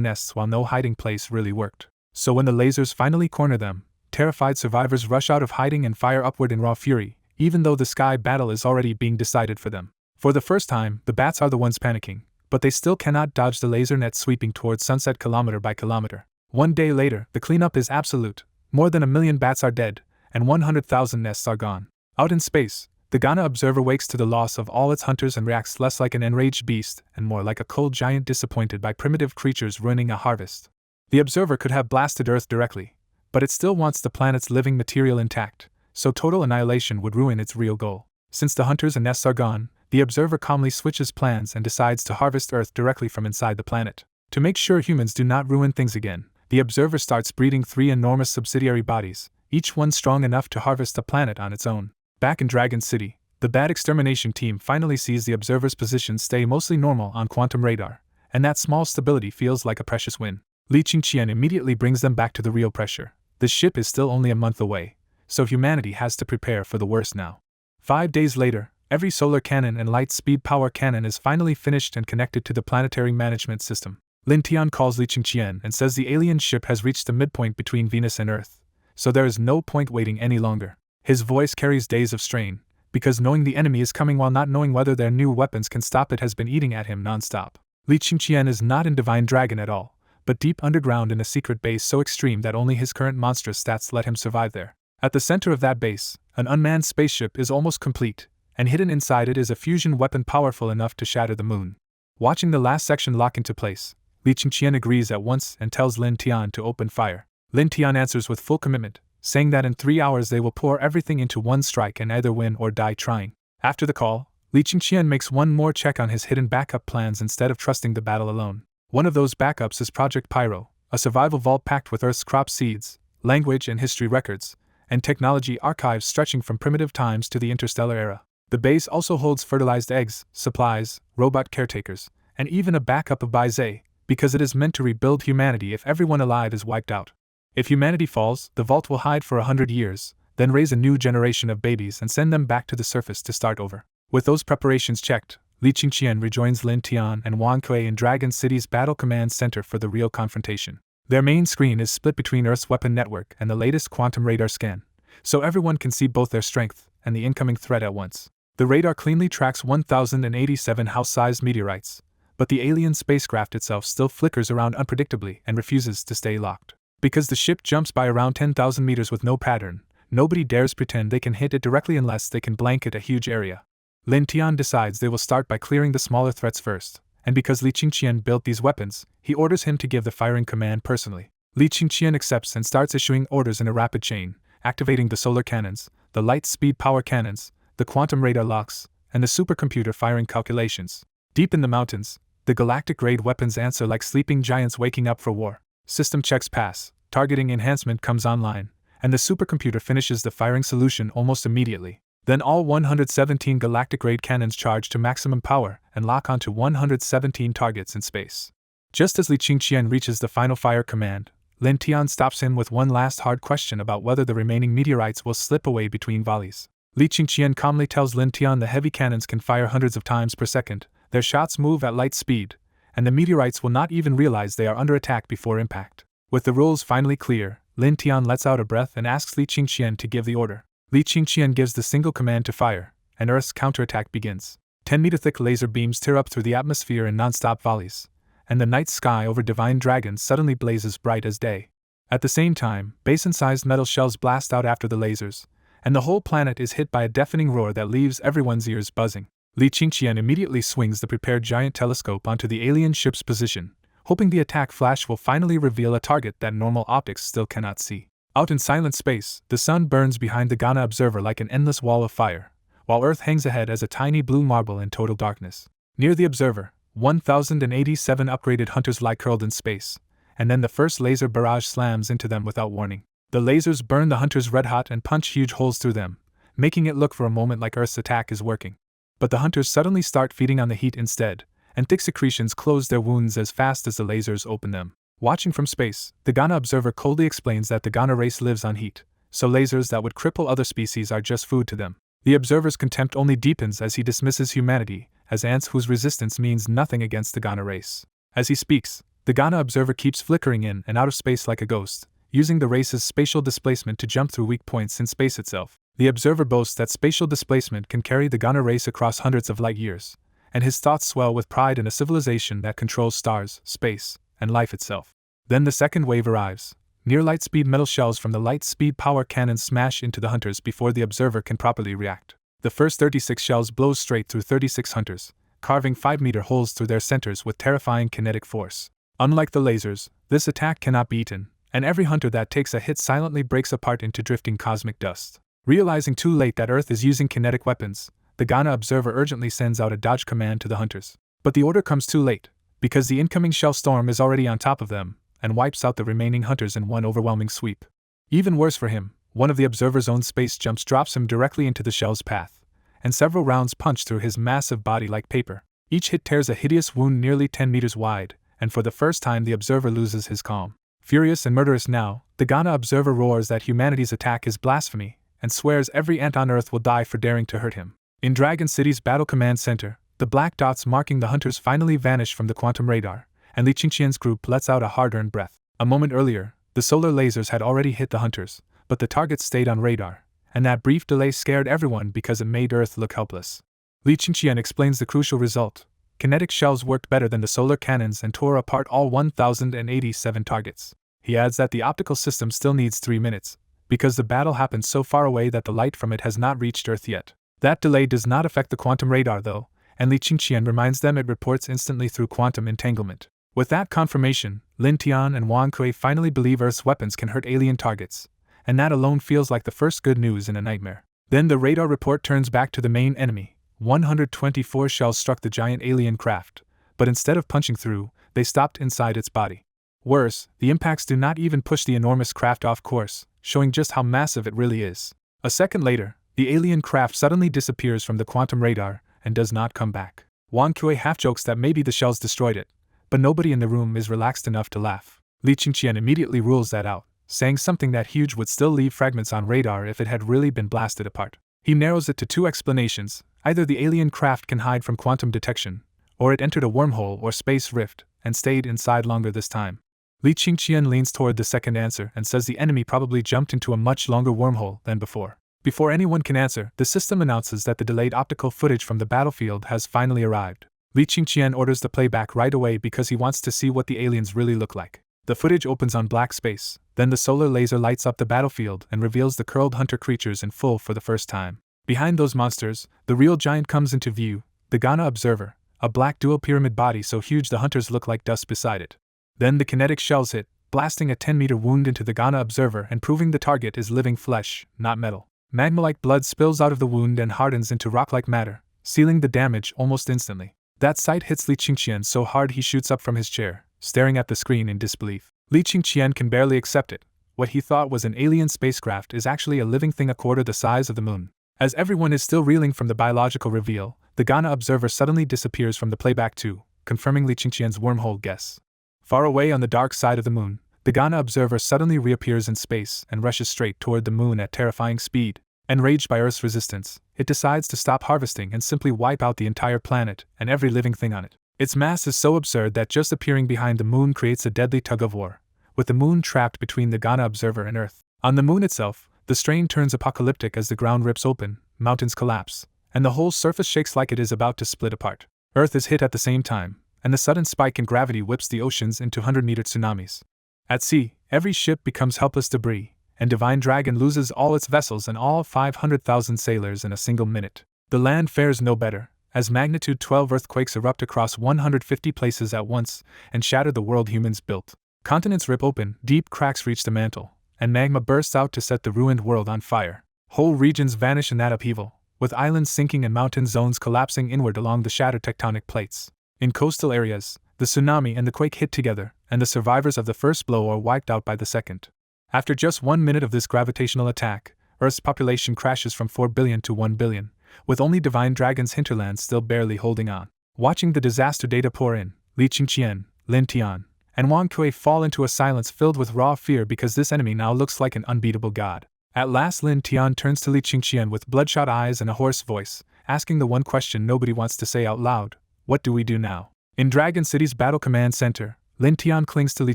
nests while no hiding place really worked. So when the lasers finally corner them, terrified survivors rush out of hiding and fire upward in raw fury, even though the sky battle is already being decided for them. For the first time, the bats are the ones panicking, but they still cannot dodge the laser net sweeping towards Sunset kilometer by kilometer. One day later, the cleanup is absolute. More than 1 million bats are dead, and 100,000 nests are gone. Out in space, the Ghana observer wakes to the loss of all its hunters and reacts less like an enraged beast and more like a cold giant disappointed by primitive creatures ruining a harvest. The observer could have blasted Earth directly, but it still wants the planet's living material intact, so total annihilation would ruin its real goal. Since the hunters and nests are gone, the observer calmly switches plans and decides to harvest Earth directly from inside the planet. To make sure humans do not ruin things again, the observer starts breeding 3 enormous subsidiary bodies, each one strong enough to harvest a planet on its own. Back in Dragon City, the bat extermination team finally sees the observer's position stay mostly normal on quantum radar, and that small stability feels like a precious win. Li Qingqian immediately brings them back to the real pressure. The ship is still only a month away, so humanity has to prepare for the worst now. 5 days later, every solar cannon and light-speed power cannon is finally finished and connected to the planetary management system. Lin Tian calls Li Qingqian and says the alien ship has reached the midpoint between Venus and Earth, so there is no point waiting any longer. His voice carries days of strain, because knowing the enemy is coming while not knowing whether their new weapons can stop it has been eating at him non-stop. Li Qingqian is not in Divine Dragon at all, but deep underground in a secret base so extreme that only his current monstrous stats let him survive there. At the center of that base, an unmanned spaceship is almost complete, and hidden inside it is a fusion weapon powerful enough to shatter the moon. Watching the last section lock into place, Li Qingqian agrees at once and tells Lin Tian to open fire. Lin Tian answers with full commitment, saying that in 3 hours they will pour everything into one strike and either win or die trying. After the call, Li Qingqian makes one more check on his hidden backup plans instead of trusting the battle alone. One of those backups is Project Pyro, a survival vault packed with Earth's crop seeds, language and history records, and technology archives stretching from primitive times to the interstellar era. The base also holds fertilized eggs, supplies, robot caretakers, and even a backup of Bai Zai, because it is meant to rebuild humanity if everyone alive is wiped out. If humanity falls, the vault will hide for 100 years, then raise a new generation of babies and send them back to the surface to start over. With those preparations checked, Li Qingqian rejoins Lin Tian and Wang Kui in Dragon City's Battle Command Center for the real confrontation. Their main screen is split between Earth's weapon network and the latest quantum radar scan, so everyone can see both their strength and the incoming threat at once. The radar cleanly tracks 1,087 house-sized meteorites, but the alien spacecraft itself still flickers around unpredictably and refuses to stay locked. Because the ship jumps by around 10,000 meters with no pattern, nobody dares pretend they can hit it directly unless they can blanket a huge area. Lin Tian decides they will start by clearing the smaller threats first, and because Li Qingqian built these weapons, he orders him to give the firing command personally. Li Qingqian accepts and starts issuing orders in a rapid chain, activating the solar cannons, the light-speed power cannons, the quantum radar locks, and the supercomputer firing calculations. Deep in the mountains, the galactic-grade weapons answer like sleeping giants waking up for war. System checks pass, targeting enhancement comes online, and the supercomputer finishes the firing solution almost immediately. Then all 117 galactic-grade cannons charge to maximum power and lock onto 117 targets in space. Just as Li Qingqian reaches the final fire command, Lin Tian stops him with one last hard question about whether the remaining meteorites will slip away between volleys. Li Qingqian calmly tells Lin Tian the heavy cannons can fire hundreds of times per second, their shots move at light speed, and the meteorites will not even realize they are under attack before impact. With the rules finally clear, Lin Tian lets out a breath and asks Li Qingqian to give the order. Li Qingqian gives the single command to fire, and Earth's counterattack begins. 10-meter-thick laser beams tear up through the atmosphere in non-stop volleys, and the night sky over Divine Dragon suddenly blazes bright as day. At the same time, basin-sized metal shells blast out after the lasers, and the whole planet is hit by a deafening roar that leaves everyone's ears buzzing. Li Qingqian immediately swings the prepared giant telescope onto the alien ship's position, hoping the attack flash will finally reveal a target that normal optics still cannot see. Out in silent space, the sun burns behind the Ghana observer like an endless wall of fire, while Earth hangs ahead as a tiny blue marble in total darkness. Near the observer, 1,087 upgraded hunters lie curled in space, and then the first laser barrage slams into them without warning. The lasers burn the hunters red hot and punch huge holes through them, making it look for a moment like Earth's attack is working. But the hunters suddenly start feeding on the heat instead, and thick secretions close their wounds as fast as the lasers open them. Watching from space, the Ghana observer coldly explains that the Ghana race lives on heat, so lasers that would cripple other species are just food to them. The observer's contempt only deepens as he dismisses humanity as ants whose resistance means nothing against the Ghana race. As he speaks, the Ghana observer keeps flickering in and out of space like a ghost, using the race's spatial displacement to jump through weak points in space itself. The observer boasts that spatial displacement can carry the Ghana race across hundreds of light years, and his thoughts swell with pride in a civilization that controls stars, space, and life itself. Then the second wave arrives. Near light-speed metal shells from the light-speed power cannons smash into the hunters before the observer can properly react. The first 36 shells blow straight through 36 hunters, carving 5-meter holes through their centers with terrifying kinetic force. Unlike the lasers, this attack cannot be eaten, and every hunter that takes a hit silently breaks apart into drifting cosmic dust. Realizing too late that Earth is using kinetic weapons, the Ghana observer urgently sends out a dodge command to the hunters. But the order comes too late, because the incoming shell storm is already on top of them, and wipes out the remaining hunters in one overwhelming sweep. Even worse for him, one of the observer's own space jumps drops him directly into the shell's path, and several rounds punch through his massive body like paper. Each hit tears a hideous wound nearly 10 meters wide, and for the first time the observer loses his calm. Furious and murderous now, the Ghana observer roars that humanity's attack is blasphemy, and swears every ant on Earth will die for daring to hurt him. In Dragon City's Battle Command Center, the black dots marking the hunters finally vanish from the quantum radar, and Li Qingqian's group lets out a hard-earned breath. A moment earlier, the solar lasers had already hit the hunters, but the targets stayed on radar, and that brief delay scared everyone because it made Earth look helpless. Li Qingqian explains the crucial result. Kinetic shells worked better than the solar cannons and tore apart all 1,087 targets. He adds that the optical system still needs 3 minutes, because the battle happened so far away that the light from it has not reached Earth yet. That delay does not affect the quantum radar though, and Li Qingqian reminds them it reports instantly through quantum entanglement. With that confirmation, Lin Tian and Wang Kui finally believe Earth's weapons can hurt alien targets, and that alone feels like the first good news in a nightmare. Then the radar report turns back to the main enemy. 124 shells struck the giant alien craft, but instead of punching through, they stopped inside its body. Worse, the impacts do not even push the enormous craft off course, showing just how massive it really is. A second later, the alien craft suddenly disappears from the quantum radar and does not come back. Wang Kui half jokes that maybe the shells destroyed it, but nobody in the room is relaxed enough to laugh. Li Qingqian immediately rules that out, saying something that huge would still leave fragments on radar if it had really been blasted apart. He narrows it to 2 explanations: either the alien craft can hide from quantum detection, or it entered a wormhole or space rift and stayed inside longer this time. Li Qingqian leans toward the second answer and says the enemy probably jumped into a much longer wormhole than before. Before anyone can answer, the system announces that the delayed optical footage from the battlefield has finally arrived. Li Qingqian orders the playback right away because he wants to see what the aliens really look like. The footage opens on black space, then the solar laser lights up the battlefield and reveals the curled hunter creatures in full for the first time. Behind those monsters, the real giant comes into view, the Ghana observer, a black dual pyramid body so huge the hunters look like dust beside it. Then the kinetic shells hit, blasting a 10-meter wound into the Ghana observer and proving the target is living flesh, not metal. Magma-like blood spills out of the wound and hardens into rock-like matter, sealing the damage almost instantly. That sight hits Li Qingqian so hard he shoots up from his chair, staring at the screen in disbelief. Li Qingqian can barely accept it. What he thought was an alien spacecraft is actually a living thing a quarter the size of the moon. As everyone is still reeling from the biological reveal, the Ghana observer suddenly disappears from the playback too, confirming Li Qingqian's wormhole guess. Far away on the dark side of the moon, the Ghana observer suddenly reappears in space and rushes straight toward the moon at terrifying speed. Enraged by Earth's resistance, it decides to stop harvesting and simply wipe out the entire planet and every living thing on it. Its mass is so absurd that just appearing behind the moon creates a deadly tug-of-war, with the moon trapped between the Ghana observer and Earth. On the moon itself, the strain turns apocalyptic as the ground rips open, mountains collapse, and the whole surface shakes like it is about to split apart. Earth is hit at the same time, and the sudden spike in gravity whips the oceans into 100-meter tsunamis. At sea, every ship becomes helpless debris, and Divine Dragon loses all its vessels and all 500,000 sailors in a single minute. The land fares no better, as magnitude 12 earthquakes erupt across 150 places at once and shatter the world humans built. Continents rip open, deep cracks reach the mantle, and magma bursts out to set the ruined world on fire. Whole regions vanish in that upheaval, with islands sinking and mountain zones collapsing inward along the shattered tectonic plates. In coastal areas, the tsunami and the quake hit together, and the survivors of the first blow are wiped out by the second. After just 1 minute of this gravitational attack, Earth's population crashes from 4 billion to 1 billion, with only Divine Dragon's hinterland still barely holding on. Watching the disaster data pour in, Li Qingqian, Lin Tian, and Wang Kui fall into a silence filled with raw fear because this enemy now looks like an unbeatable god. At last Lin Tian turns to Li Qingqian with bloodshot eyes and a hoarse voice, asking the one question nobody wants to say out loud: what do we do now? In Dragon City's Battle Command Center, Lin Tian clings to Li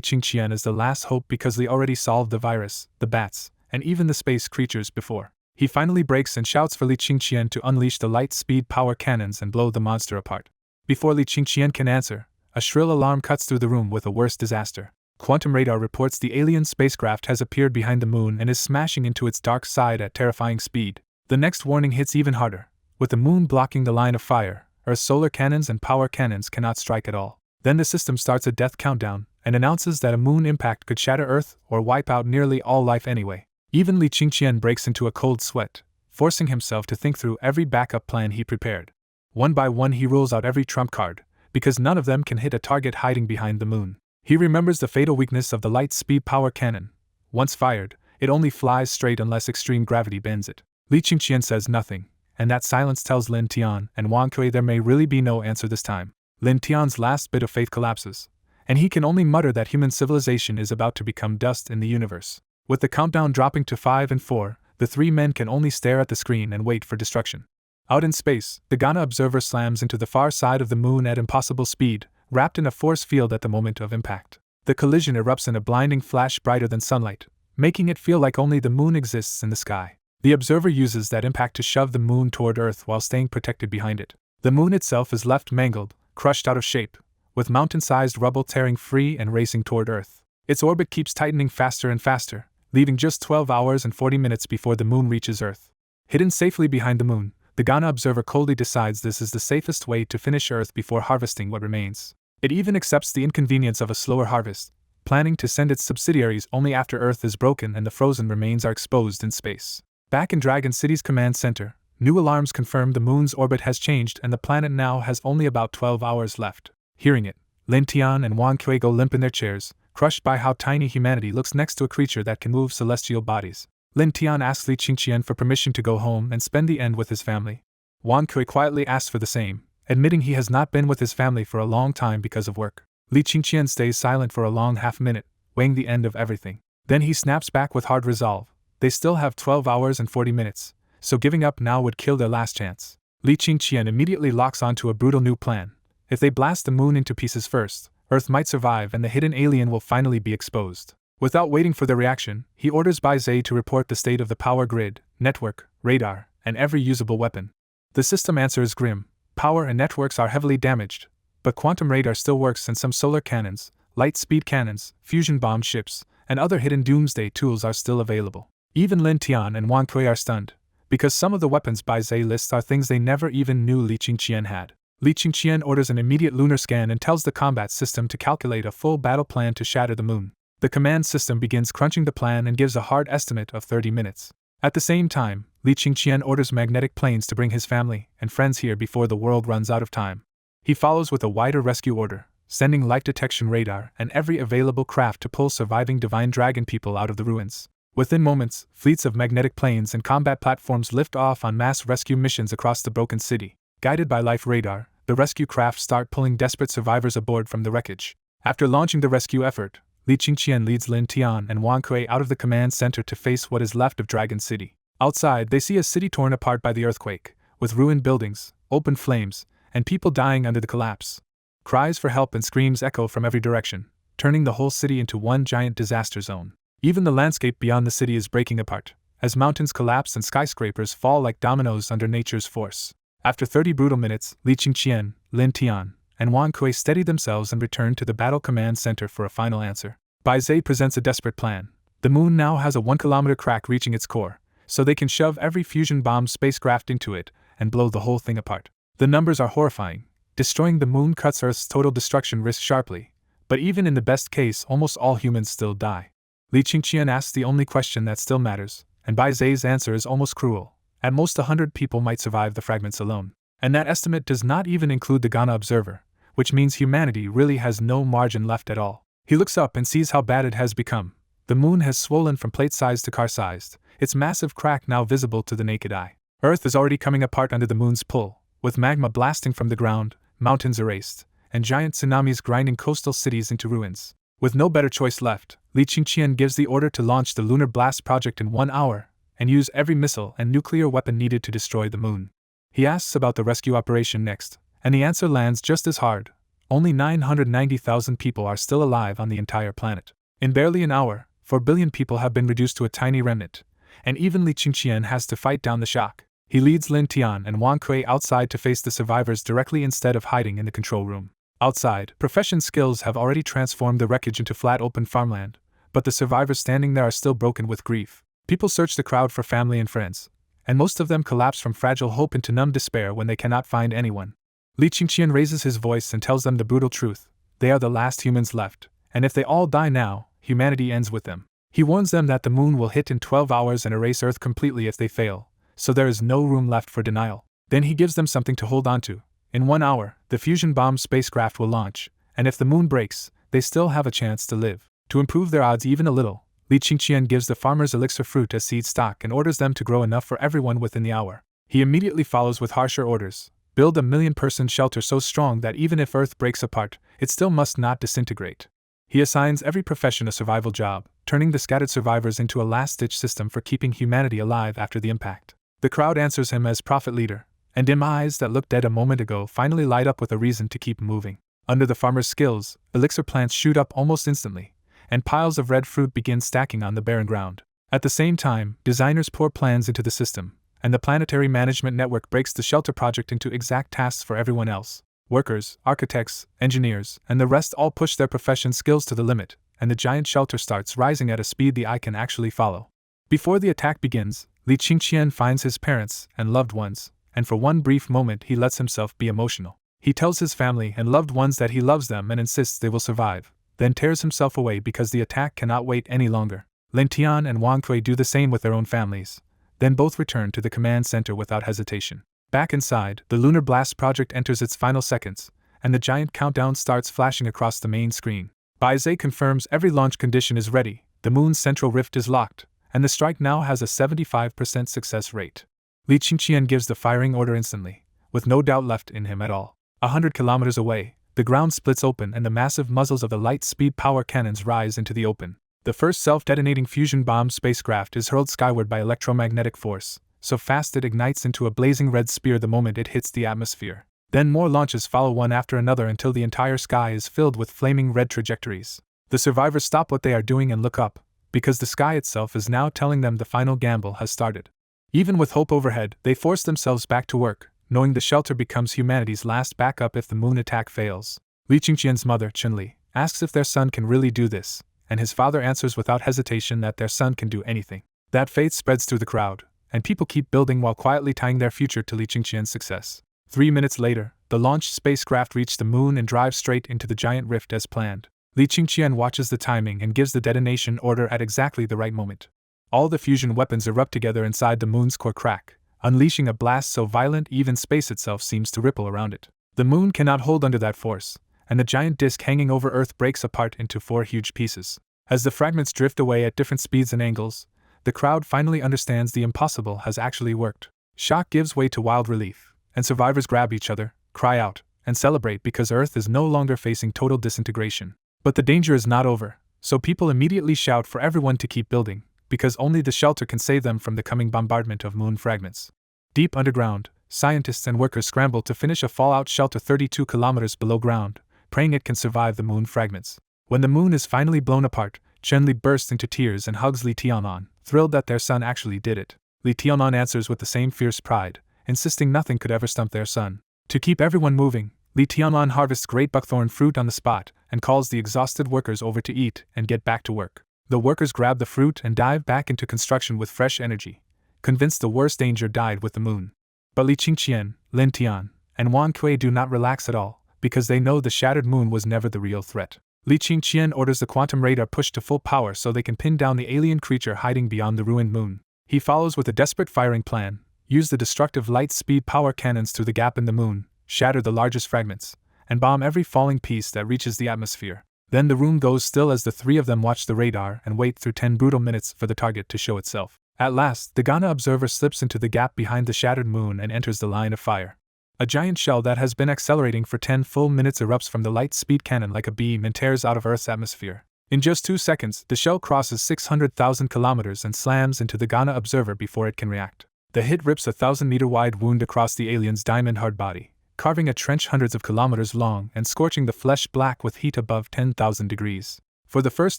Qingqian as the last hope because Li already solved the virus, the bats, and even the space creatures before. He finally breaks and shouts for Li Qingqian to unleash the light-speed power cannons and blow the monster apart. Before Li Qingqian can answer, a shrill alarm cuts through the room with a worse disaster. Quantum radar reports the alien spacecraft has appeared behind the moon and is smashing into its dark side at terrifying speed. The next warning hits even harder. With the moon blocking the line of fire, Earth's solar cannons and power cannons cannot strike at all. Then the system starts a death countdown and announces that a moon impact could shatter Earth or wipe out nearly all life anyway. Even Li Qingqian breaks into a cold sweat, forcing himself to think through every backup plan he prepared. One by one he rolls out every trump card, because none of them can hit a target hiding behind the moon. He remembers the fatal weakness of the light-speed power cannon. Once fired, it only flies straight unless extreme gravity bends it. Li Qingqian says nothing, and that silence tells Lin Tian and Wang Kui there may really be no answer this time. Lin Tian's last bit of faith collapses, and he can only mutter that human civilization is about to become dust in the universe. With the countdown dropping to 5 and 4, the three men can only stare at the screen and wait for destruction. Out in space, the Ghana observer slams into the far side of the moon at impossible speed, wrapped in a force field at the moment of impact. The collision erupts in a blinding flash brighter than sunlight, making it feel like only the moon exists in the sky. The observer uses that impact to shove the moon toward Earth while staying protected behind it. The moon itself is left mangled, crushed out of shape, with mountain-sized rubble tearing free and racing toward Earth. Its orbit keeps tightening faster and faster, leaving just 12 hours and 40 minutes before the moon reaches Earth. Hidden safely behind the moon, the Ghana observer coldly decides this is the safest way to finish Earth before harvesting what remains. It even accepts the inconvenience of a slower harvest, planning to send its subsidiaries only after Earth is broken and the frozen remains are exposed in space. Back in Dragon City's command center, new alarms confirm the moon's orbit has changed and the planet now has only about 12 hours left. Hearing it, Lin Tian and Wang Kui go limp in their chairs, crushed by how tiny humanity looks next to a creature that can move celestial bodies. Lin Tian asks Li Qingqian for permission to go home and spend the end with his family. Wang Kui quietly asks for the same, admitting he has not been with his family for a long time because of work. Li Qingqian stays silent for a long half-minute, weighing the end of everything. Then he snaps back with hard resolve. They still have 12 hours and 40 minutes, so giving up now would kill their last chance. Li Qingqian immediately locks onto a brutal new plan. If they blast the moon into pieces first, Earth might survive and the hidden alien will finally be exposed. Without waiting for their reaction, he orders Bai Zhe to report the state of the power grid, network, radar, and every usable weapon. The system answer is grim. Power and networks are heavily damaged, but quantum radar still works and some solar cannons, light-speed cannons, fusion bomb ships, and other hidden doomsday tools are still available. Even Lin Tian and Wang Kui are stunned, because some of the weapons Bai Zhe lists are things they never even knew Li Qingqian had. Li Qingqian orders an immediate lunar scan and tells the combat system to calculate a full battle plan to shatter the moon. The command system begins crunching the plan and gives a hard estimate of 30 minutes. At the same time, Li Qingqian orders magnetic planes to bring his family and friends here before the world runs out of time. He follows with a wider rescue order, sending light detection radar and every available craft to pull surviving Divine Dragon people out of the ruins. Within moments, fleets of magnetic planes and combat platforms lift off on mass rescue missions across the broken city. Guided by life radar, the rescue craft start pulling desperate survivors aboard from the wreckage. After launching the rescue effort, Li Qingqian leads Lin Tian and Wang Kui out of the command center to face what is left of Dragon City. Outside, they see a city torn apart by the earthquake, with ruined buildings, open flames, and people dying under the collapse. Cries for help and screams echo from every direction, turning the whole city into one giant disaster zone. Even the landscape beyond the city is breaking apart, as mountains collapse and skyscrapers fall like dominoes under nature's force. After 30 brutal minutes, Li Qingqian, Lin Tian, and Wang Kui steady themselves and return to the Battle Command Center for a final answer. Bai Zhe presents a desperate plan. The moon now has a 1-kilometer crack reaching its core, so they can shove every fusion bomb spacecraft into it and blow the whole thing apart. The numbers are horrifying. Destroying the moon cuts Earth's total destruction risk sharply, but even in the best case, almost all humans still die. Li Qingqian asks the only question that still matters, and Bai Zhe's answer is almost cruel. At most 100 people might survive the fragments alone. And that estimate does not even include the Ghana observer, which means humanity really has no margin left at all. He looks up and sees how bad it has become. The moon has swollen from plate-sized to car-sized, its massive crack now visible to the naked eye. Earth is already coming apart under the moon's pull, with magma blasting from the ground, mountains erased, and giant tsunamis grinding coastal cities into ruins. With no better choice left, Li Qingqian gives the order to launch the Lunar Blast Project in 1 hour, and use every missile and nuclear weapon needed to destroy the moon. He asks about the rescue operation next, and the answer lands just as hard. Only 990,000 people are still alive on the entire planet. In barely an hour, 4 billion people have been reduced to a tiny remnant, and even Li Qingqian has to fight down the shock. He leads Lin Tian and Wang Kui outside to face the survivors directly instead of hiding in the control room. Outside, profession skills have already transformed the wreckage into flat open farmland, but the survivors standing there are still broken with grief. People search the crowd for family and friends, and most of them collapse from fragile hope into numb despair when they cannot find anyone. Li Qingqian raises his voice and tells them the brutal truth. They are the last humans left, and if they all die now, humanity ends with them. He warns them that the moon will hit in 12 hours and erase Earth completely if they fail, so there is no room left for denial. Then he gives them something to hold on to. In 1 hour, the fusion bomb spacecraft will launch, and if the moon breaks, they still have a chance to live. To improve their odds even a little, Li Qingqian gives the farmers elixir fruit as seed stock and orders them to grow enough for everyone within the hour. He immediately follows with harsher orders. Build a 1,000,000-person shelter so strong that even if Earth breaks apart, it still must not disintegrate. He assigns every profession a survival job, turning the scattered survivors into a last-ditch system for keeping humanity alive after the impact. The crowd answers him as prophet leader, and dim eyes that looked dead a moment ago finally light up with a reason to keep moving. Under the farmer's skills, elixir plants shoot up almost instantly, and piles of red fruit begin stacking on the barren ground. At the same time, designers pour plans into the system, and the planetary management network breaks the shelter project into exact tasks for everyone else. Workers, architects, engineers, and the rest all push their profession skills to the limit, and the giant shelter starts rising at a speed the eye can actually follow. Before the attack begins, Li Qingqian finds his parents and loved ones, and for one brief moment he lets himself be emotional. He tells his family and loved ones that he loves them and insists they will survive, then tears himself away because the attack cannot wait any longer. Lin Tian and Wang Kui do the same with their own families, then both return to the command center without hesitation. Back inside, the Lunar Blast Project enters its final seconds, and the giant countdown starts flashing across the main screen. Bai Zhe confirms every launch condition is ready, the moon's central rift is locked, and the strike now has a 75% success rate. Li Qingqian gives the firing order instantly, with no doubt left in him at all. 100 kilometers away, the ground splits open and the massive muzzles of the light-speed power cannons rise into the open. The first self-detonating fusion bomb spacecraft is hurled skyward by electromagnetic force, so fast it ignites into a blazing red spear the moment it hits the atmosphere. Then more launches follow one after another until the entire sky is filled with flaming red trajectories. The survivors stop what they are doing and look up, because the sky itself is now telling them the final gamble has started. Even with hope overhead, they force themselves back to work, knowing the shelter becomes humanity's last backup if the moon attack fails. Li Qingqian's mother, Chunli, asks if their son can really do this, and his father answers without hesitation that their son can do anything. That faith spreads through the crowd, and people keep building while quietly tying their future to Li Qingqian's success. 3 minutes later, the launched spacecraft reached the moon and drives straight into the giant rift as planned. Li Qingqian watches the timing and gives the detonation order at exactly the right moment. All the fusion weapons erupt together inside the moon's core crack, unleashing a blast so violent even space itself seems to ripple around it. The moon cannot hold under that force, and the giant disk hanging over Earth breaks apart into 4 huge pieces. As the fragments drift away at different speeds and angles, the crowd finally understands the impossible has actually worked. Shock gives way to wild relief, and survivors grab each other, cry out, and celebrate because Earth is no longer facing total disintegration. But the danger is not over, so people immediately shout for everyone to keep building, because only the shelter can save them from the coming bombardment of moon fragments. Deep underground, scientists and workers scramble to finish a fallout shelter 32 kilometers below ground, praying it can survive the moon fragments. When the moon is finally blown apart, Chun-Li bursts into tears and hugs Li Tianan, thrilled that their son actually did it. Li Tianan answers with the same fierce pride, insisting nothing could ever stump their son. To keep everyone moving, Li Tianan harvests great buckthorn fruit on the spot and calls the exhausted workers over to eat and get back to work. The workers grab the fruit and dive back into construction with fresh energy, convinced the worst danger died with the moon. But Li Qingqian, Lin Tian, and Wang Kui do not relax at all, because they know the shattered moon was never the real threat. Li Qingqian orders the quantum radar pushed to full power so they can pin down the alien creature hiding beyond the ruined moon. He follows with a desperate firing plan: use the destructive light-speed power cannons through the gap in the moon, shatter the largest fragments, and bomb every falling piece that reaches the atmosphere. Then the room goes still as the three of them watch the radar and wait through 10 brutal minutes for the target to show itself. At last, the Ghana observer slips into the gap behind the shattered moon and enters the line of fire. A giant shell that has been accelerating for 10 full minutes erupts from the light-speed cannon like a beam and tears out of Earth's atmosphere. In just 2 seconds, the shell crosses 600,000 kilometers and slams into the Ghana observer before it can react. The hit rips a 1,000-meter-wide wound across the alien's diamond-hard body, carving a trench hundreds of kilometers long and scorching the flesh black with heat above 10,000 degrees. For the first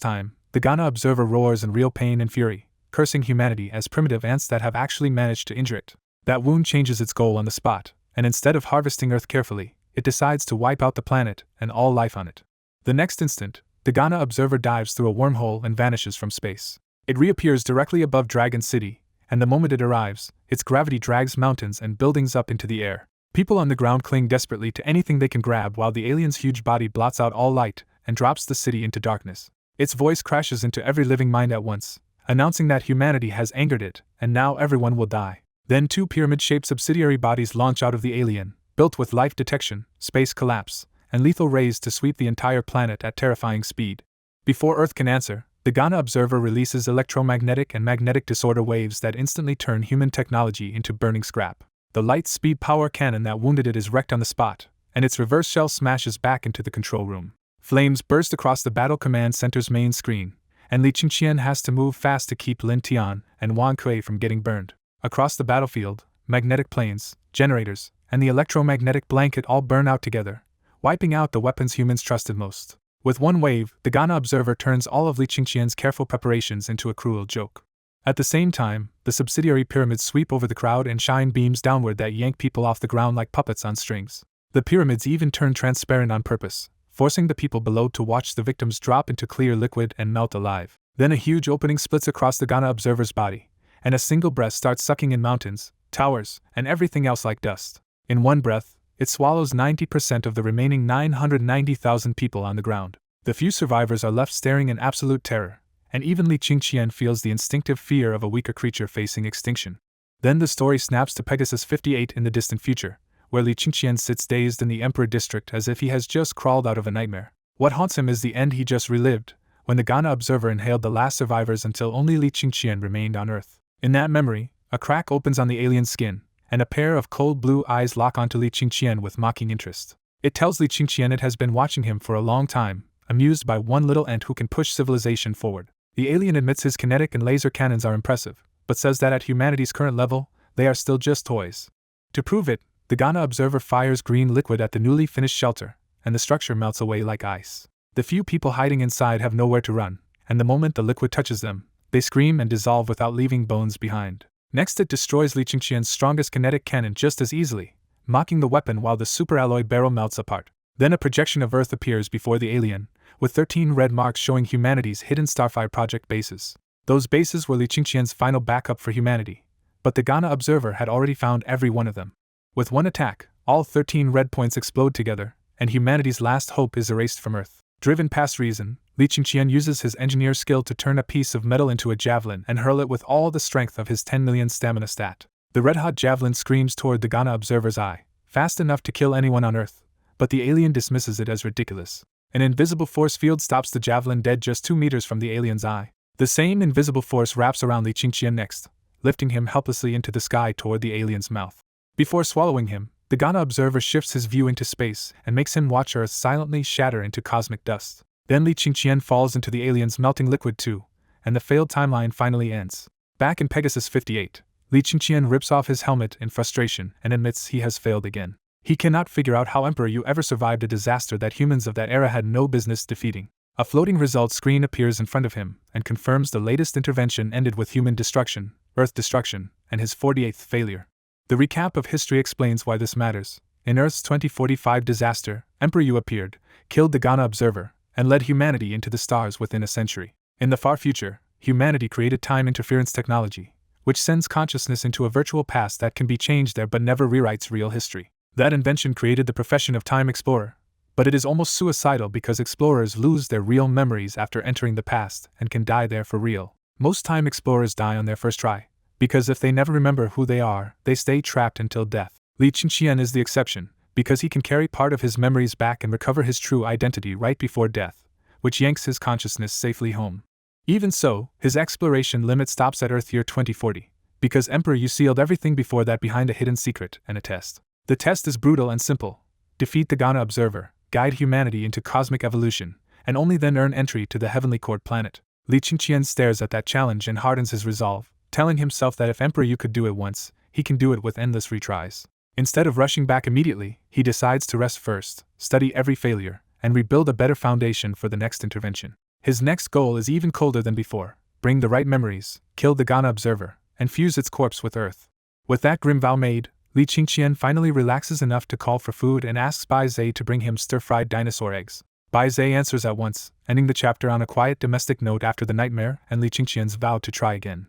time, the Ghana observer roars in real pain and fury, cursing humanity as primitive ants that have actually managed to injure it. That wound changes its goal on the spot, and instead of harvesting Earth carefully, it decides to wipe out the planet and all life on it. The next instant, the Ghana observer dives through a wormhole and vanishes from space. It reappears directly above Dragon City, and the moment it arrives, its gravity drags mountains and buildings up into the air. People on the ground cling desperately to anything they can grab while the alien's huge body blots out all light and drops the city into darkness. Its voice crashes into every living mind at once, announcing that humanity has angered it, and now everyone will die. Then 2 pyramid-shaped subsidiary bodies launch out of the alien, built with life detection, space collapse, and lethal rays to sweep the entire planet at terrifying speed. Before Earth can answer, the Ghana observer releases electromagnetic and magnetic disorder waves that instantly turn human technology into burning scrap. The light-speed power cannon that wounded it is wrecked on the spot, and its reverse shell smashes back into the control room. Flames burst across the Battle Command Center's main screen, and Li Qingqian has to move fast to keep Lin Tian and Wang Kui from getting burned. Across the battlefield, magnetic planes, generators, and the electromagnetic blanket all burn out together, wiping out the weapons humans trusted most. With one wave, the Ghana observer turns all of Li Qingqian's careful preparations into a cruel joke. At the same time, the subsidiary pyramids sweep over the crowd and shine beams downward that yank people off the ground like puppets on strings. The pyramids even turn transparent on purpose, forcing the people below to watch the victims drop into clear liquid and melt alive. Then a huge opening splits across the Ghana observer's body, and a single breath starts sucking in mountains, towers, and everything else like dust. In one breath, it swallows 90% of the remaining 990,000 people on the ground. The few survivors are left staring in absolute terror, and even Li Qingqian feels the instinctive fear of a weaker creature facing extinction. Then the story snaps to Pegasus 58 in the distant future, where Li Qingqian sits dazed in the Emperor District as if he has just crawled out of a nightmare. What haunts him is the end he just relived, when the Ghana observer inhaled the last survivors until only Li Qingqian remained on Earth. In that memory, a crack opens on the alien's skin, and a pair of cold blue eyes lock onto Li Qingqian with mocking interest. It tells Li Qingqian it has been watching him for a long time, amused by one little ant who can push civilization forward. The alien admits his kinetic and laser cannons are impressive, but says that at humanity's current level, they are still just toys. To prove it, the Ghana observer fires green liquid at the newly finished shelter, and the structure melts away like ice. The few people hiding inside have nowhere to run, and the moment the liquid touches them, they scream and dissolve without leaving bones behind. Next it destroys Li Qingqian's strongest kinetic cannon just as easily, mocking the weapon while the superalloy barrel melts apart. Then a projection of Earth appears before the alien, with 13 red marks showing humanity's hidden Starfire project bases. Those bases were Li Qingqian's final backup for humanity, but the Ghana observer had already found every one of them. With one attack, all 13 red points explode together, and humanity's last hope is erased from Earth. Driven past reason, Li Qingqian uses his engineer skill to turn a piece of metal into a javelin and hurl it with all the strength of his 10 million stamina stat. The red-hot javelin screams toward the Ghana observer's eye, fast enough to kill anyone on Earth, but the alien dismisses it as ridiculous. An invisible force field stops the javelin dead just 2 meters from the alien's eye. The same invisible force wraps around Li Qingqian next, lifting him helplessly into the sky toward the alien's mouth. Before swallowing him, the Ghana observer shifts his view into space and makes him watch Earth silently shatter into cosmic dust. Then Li Qingqian falls into the alien's melting liquid too, and the failed timeline finally ends. Back in Pegasus 58, Li Qingqian rips off his helmet in frustration and admits he has failed again. He cannot figure out how Emperor Yu ever survived a disaster that humans of that era had no business defeating. A floating results screen appears in front of him and confirms the latest intervention ended with human destruction, Earth destruction, and his 48th failure. The recap of history explains why this matters. In Earth's 2045 disaster, Emperor Yu appeared, killed the Ghana observer, and led humanity into the stars within a century. In the far future, humanity created time interference technology, which sends consciousness into a virtual past that can be changed there but never rewrites real history. That invention created the profession of time explorer, but it is almost suicidal because explorers lose their real memories after entering the past and can die there for real. Most time explorers die on their first try, because if they never remember who they are, they stay trapped until death. Li Qingqian is the exception, because he can carry part of his memories back and recover his true identity right before death, which yanks his consciousness safely home. Even so, his exploration limit stops at Earth year 2040, because Emperor Yu sealed everything before that behind a hidden secret and a test. The test is brutal and simple. Defeat the Ghana observer, guide humanity into cosmic evolution, and only then earn entry to the Heavenly Court planet. Li Qingqian stares at that challenge and hardens his resolve, telling himself that if Emperor Yu could do it once, he can do it with endless retries. Instead of rushing back immediately, he decides to rest first, study every failure, and rebuild a better foundation for the next intervention. His next goal is even colder than before: bring the right memories, kill the Ghana observer, and fuse its corpse with Earth. With that grim vow made, Li Qingqian finally relaxes enough to call for food and asks Bai Zhe to bring him stir-fried dinosaur eggs. Bai Zhe answers at once, ending the chapter on a quiet domestic note after the nightmare and Li Qingqian's vow to try again.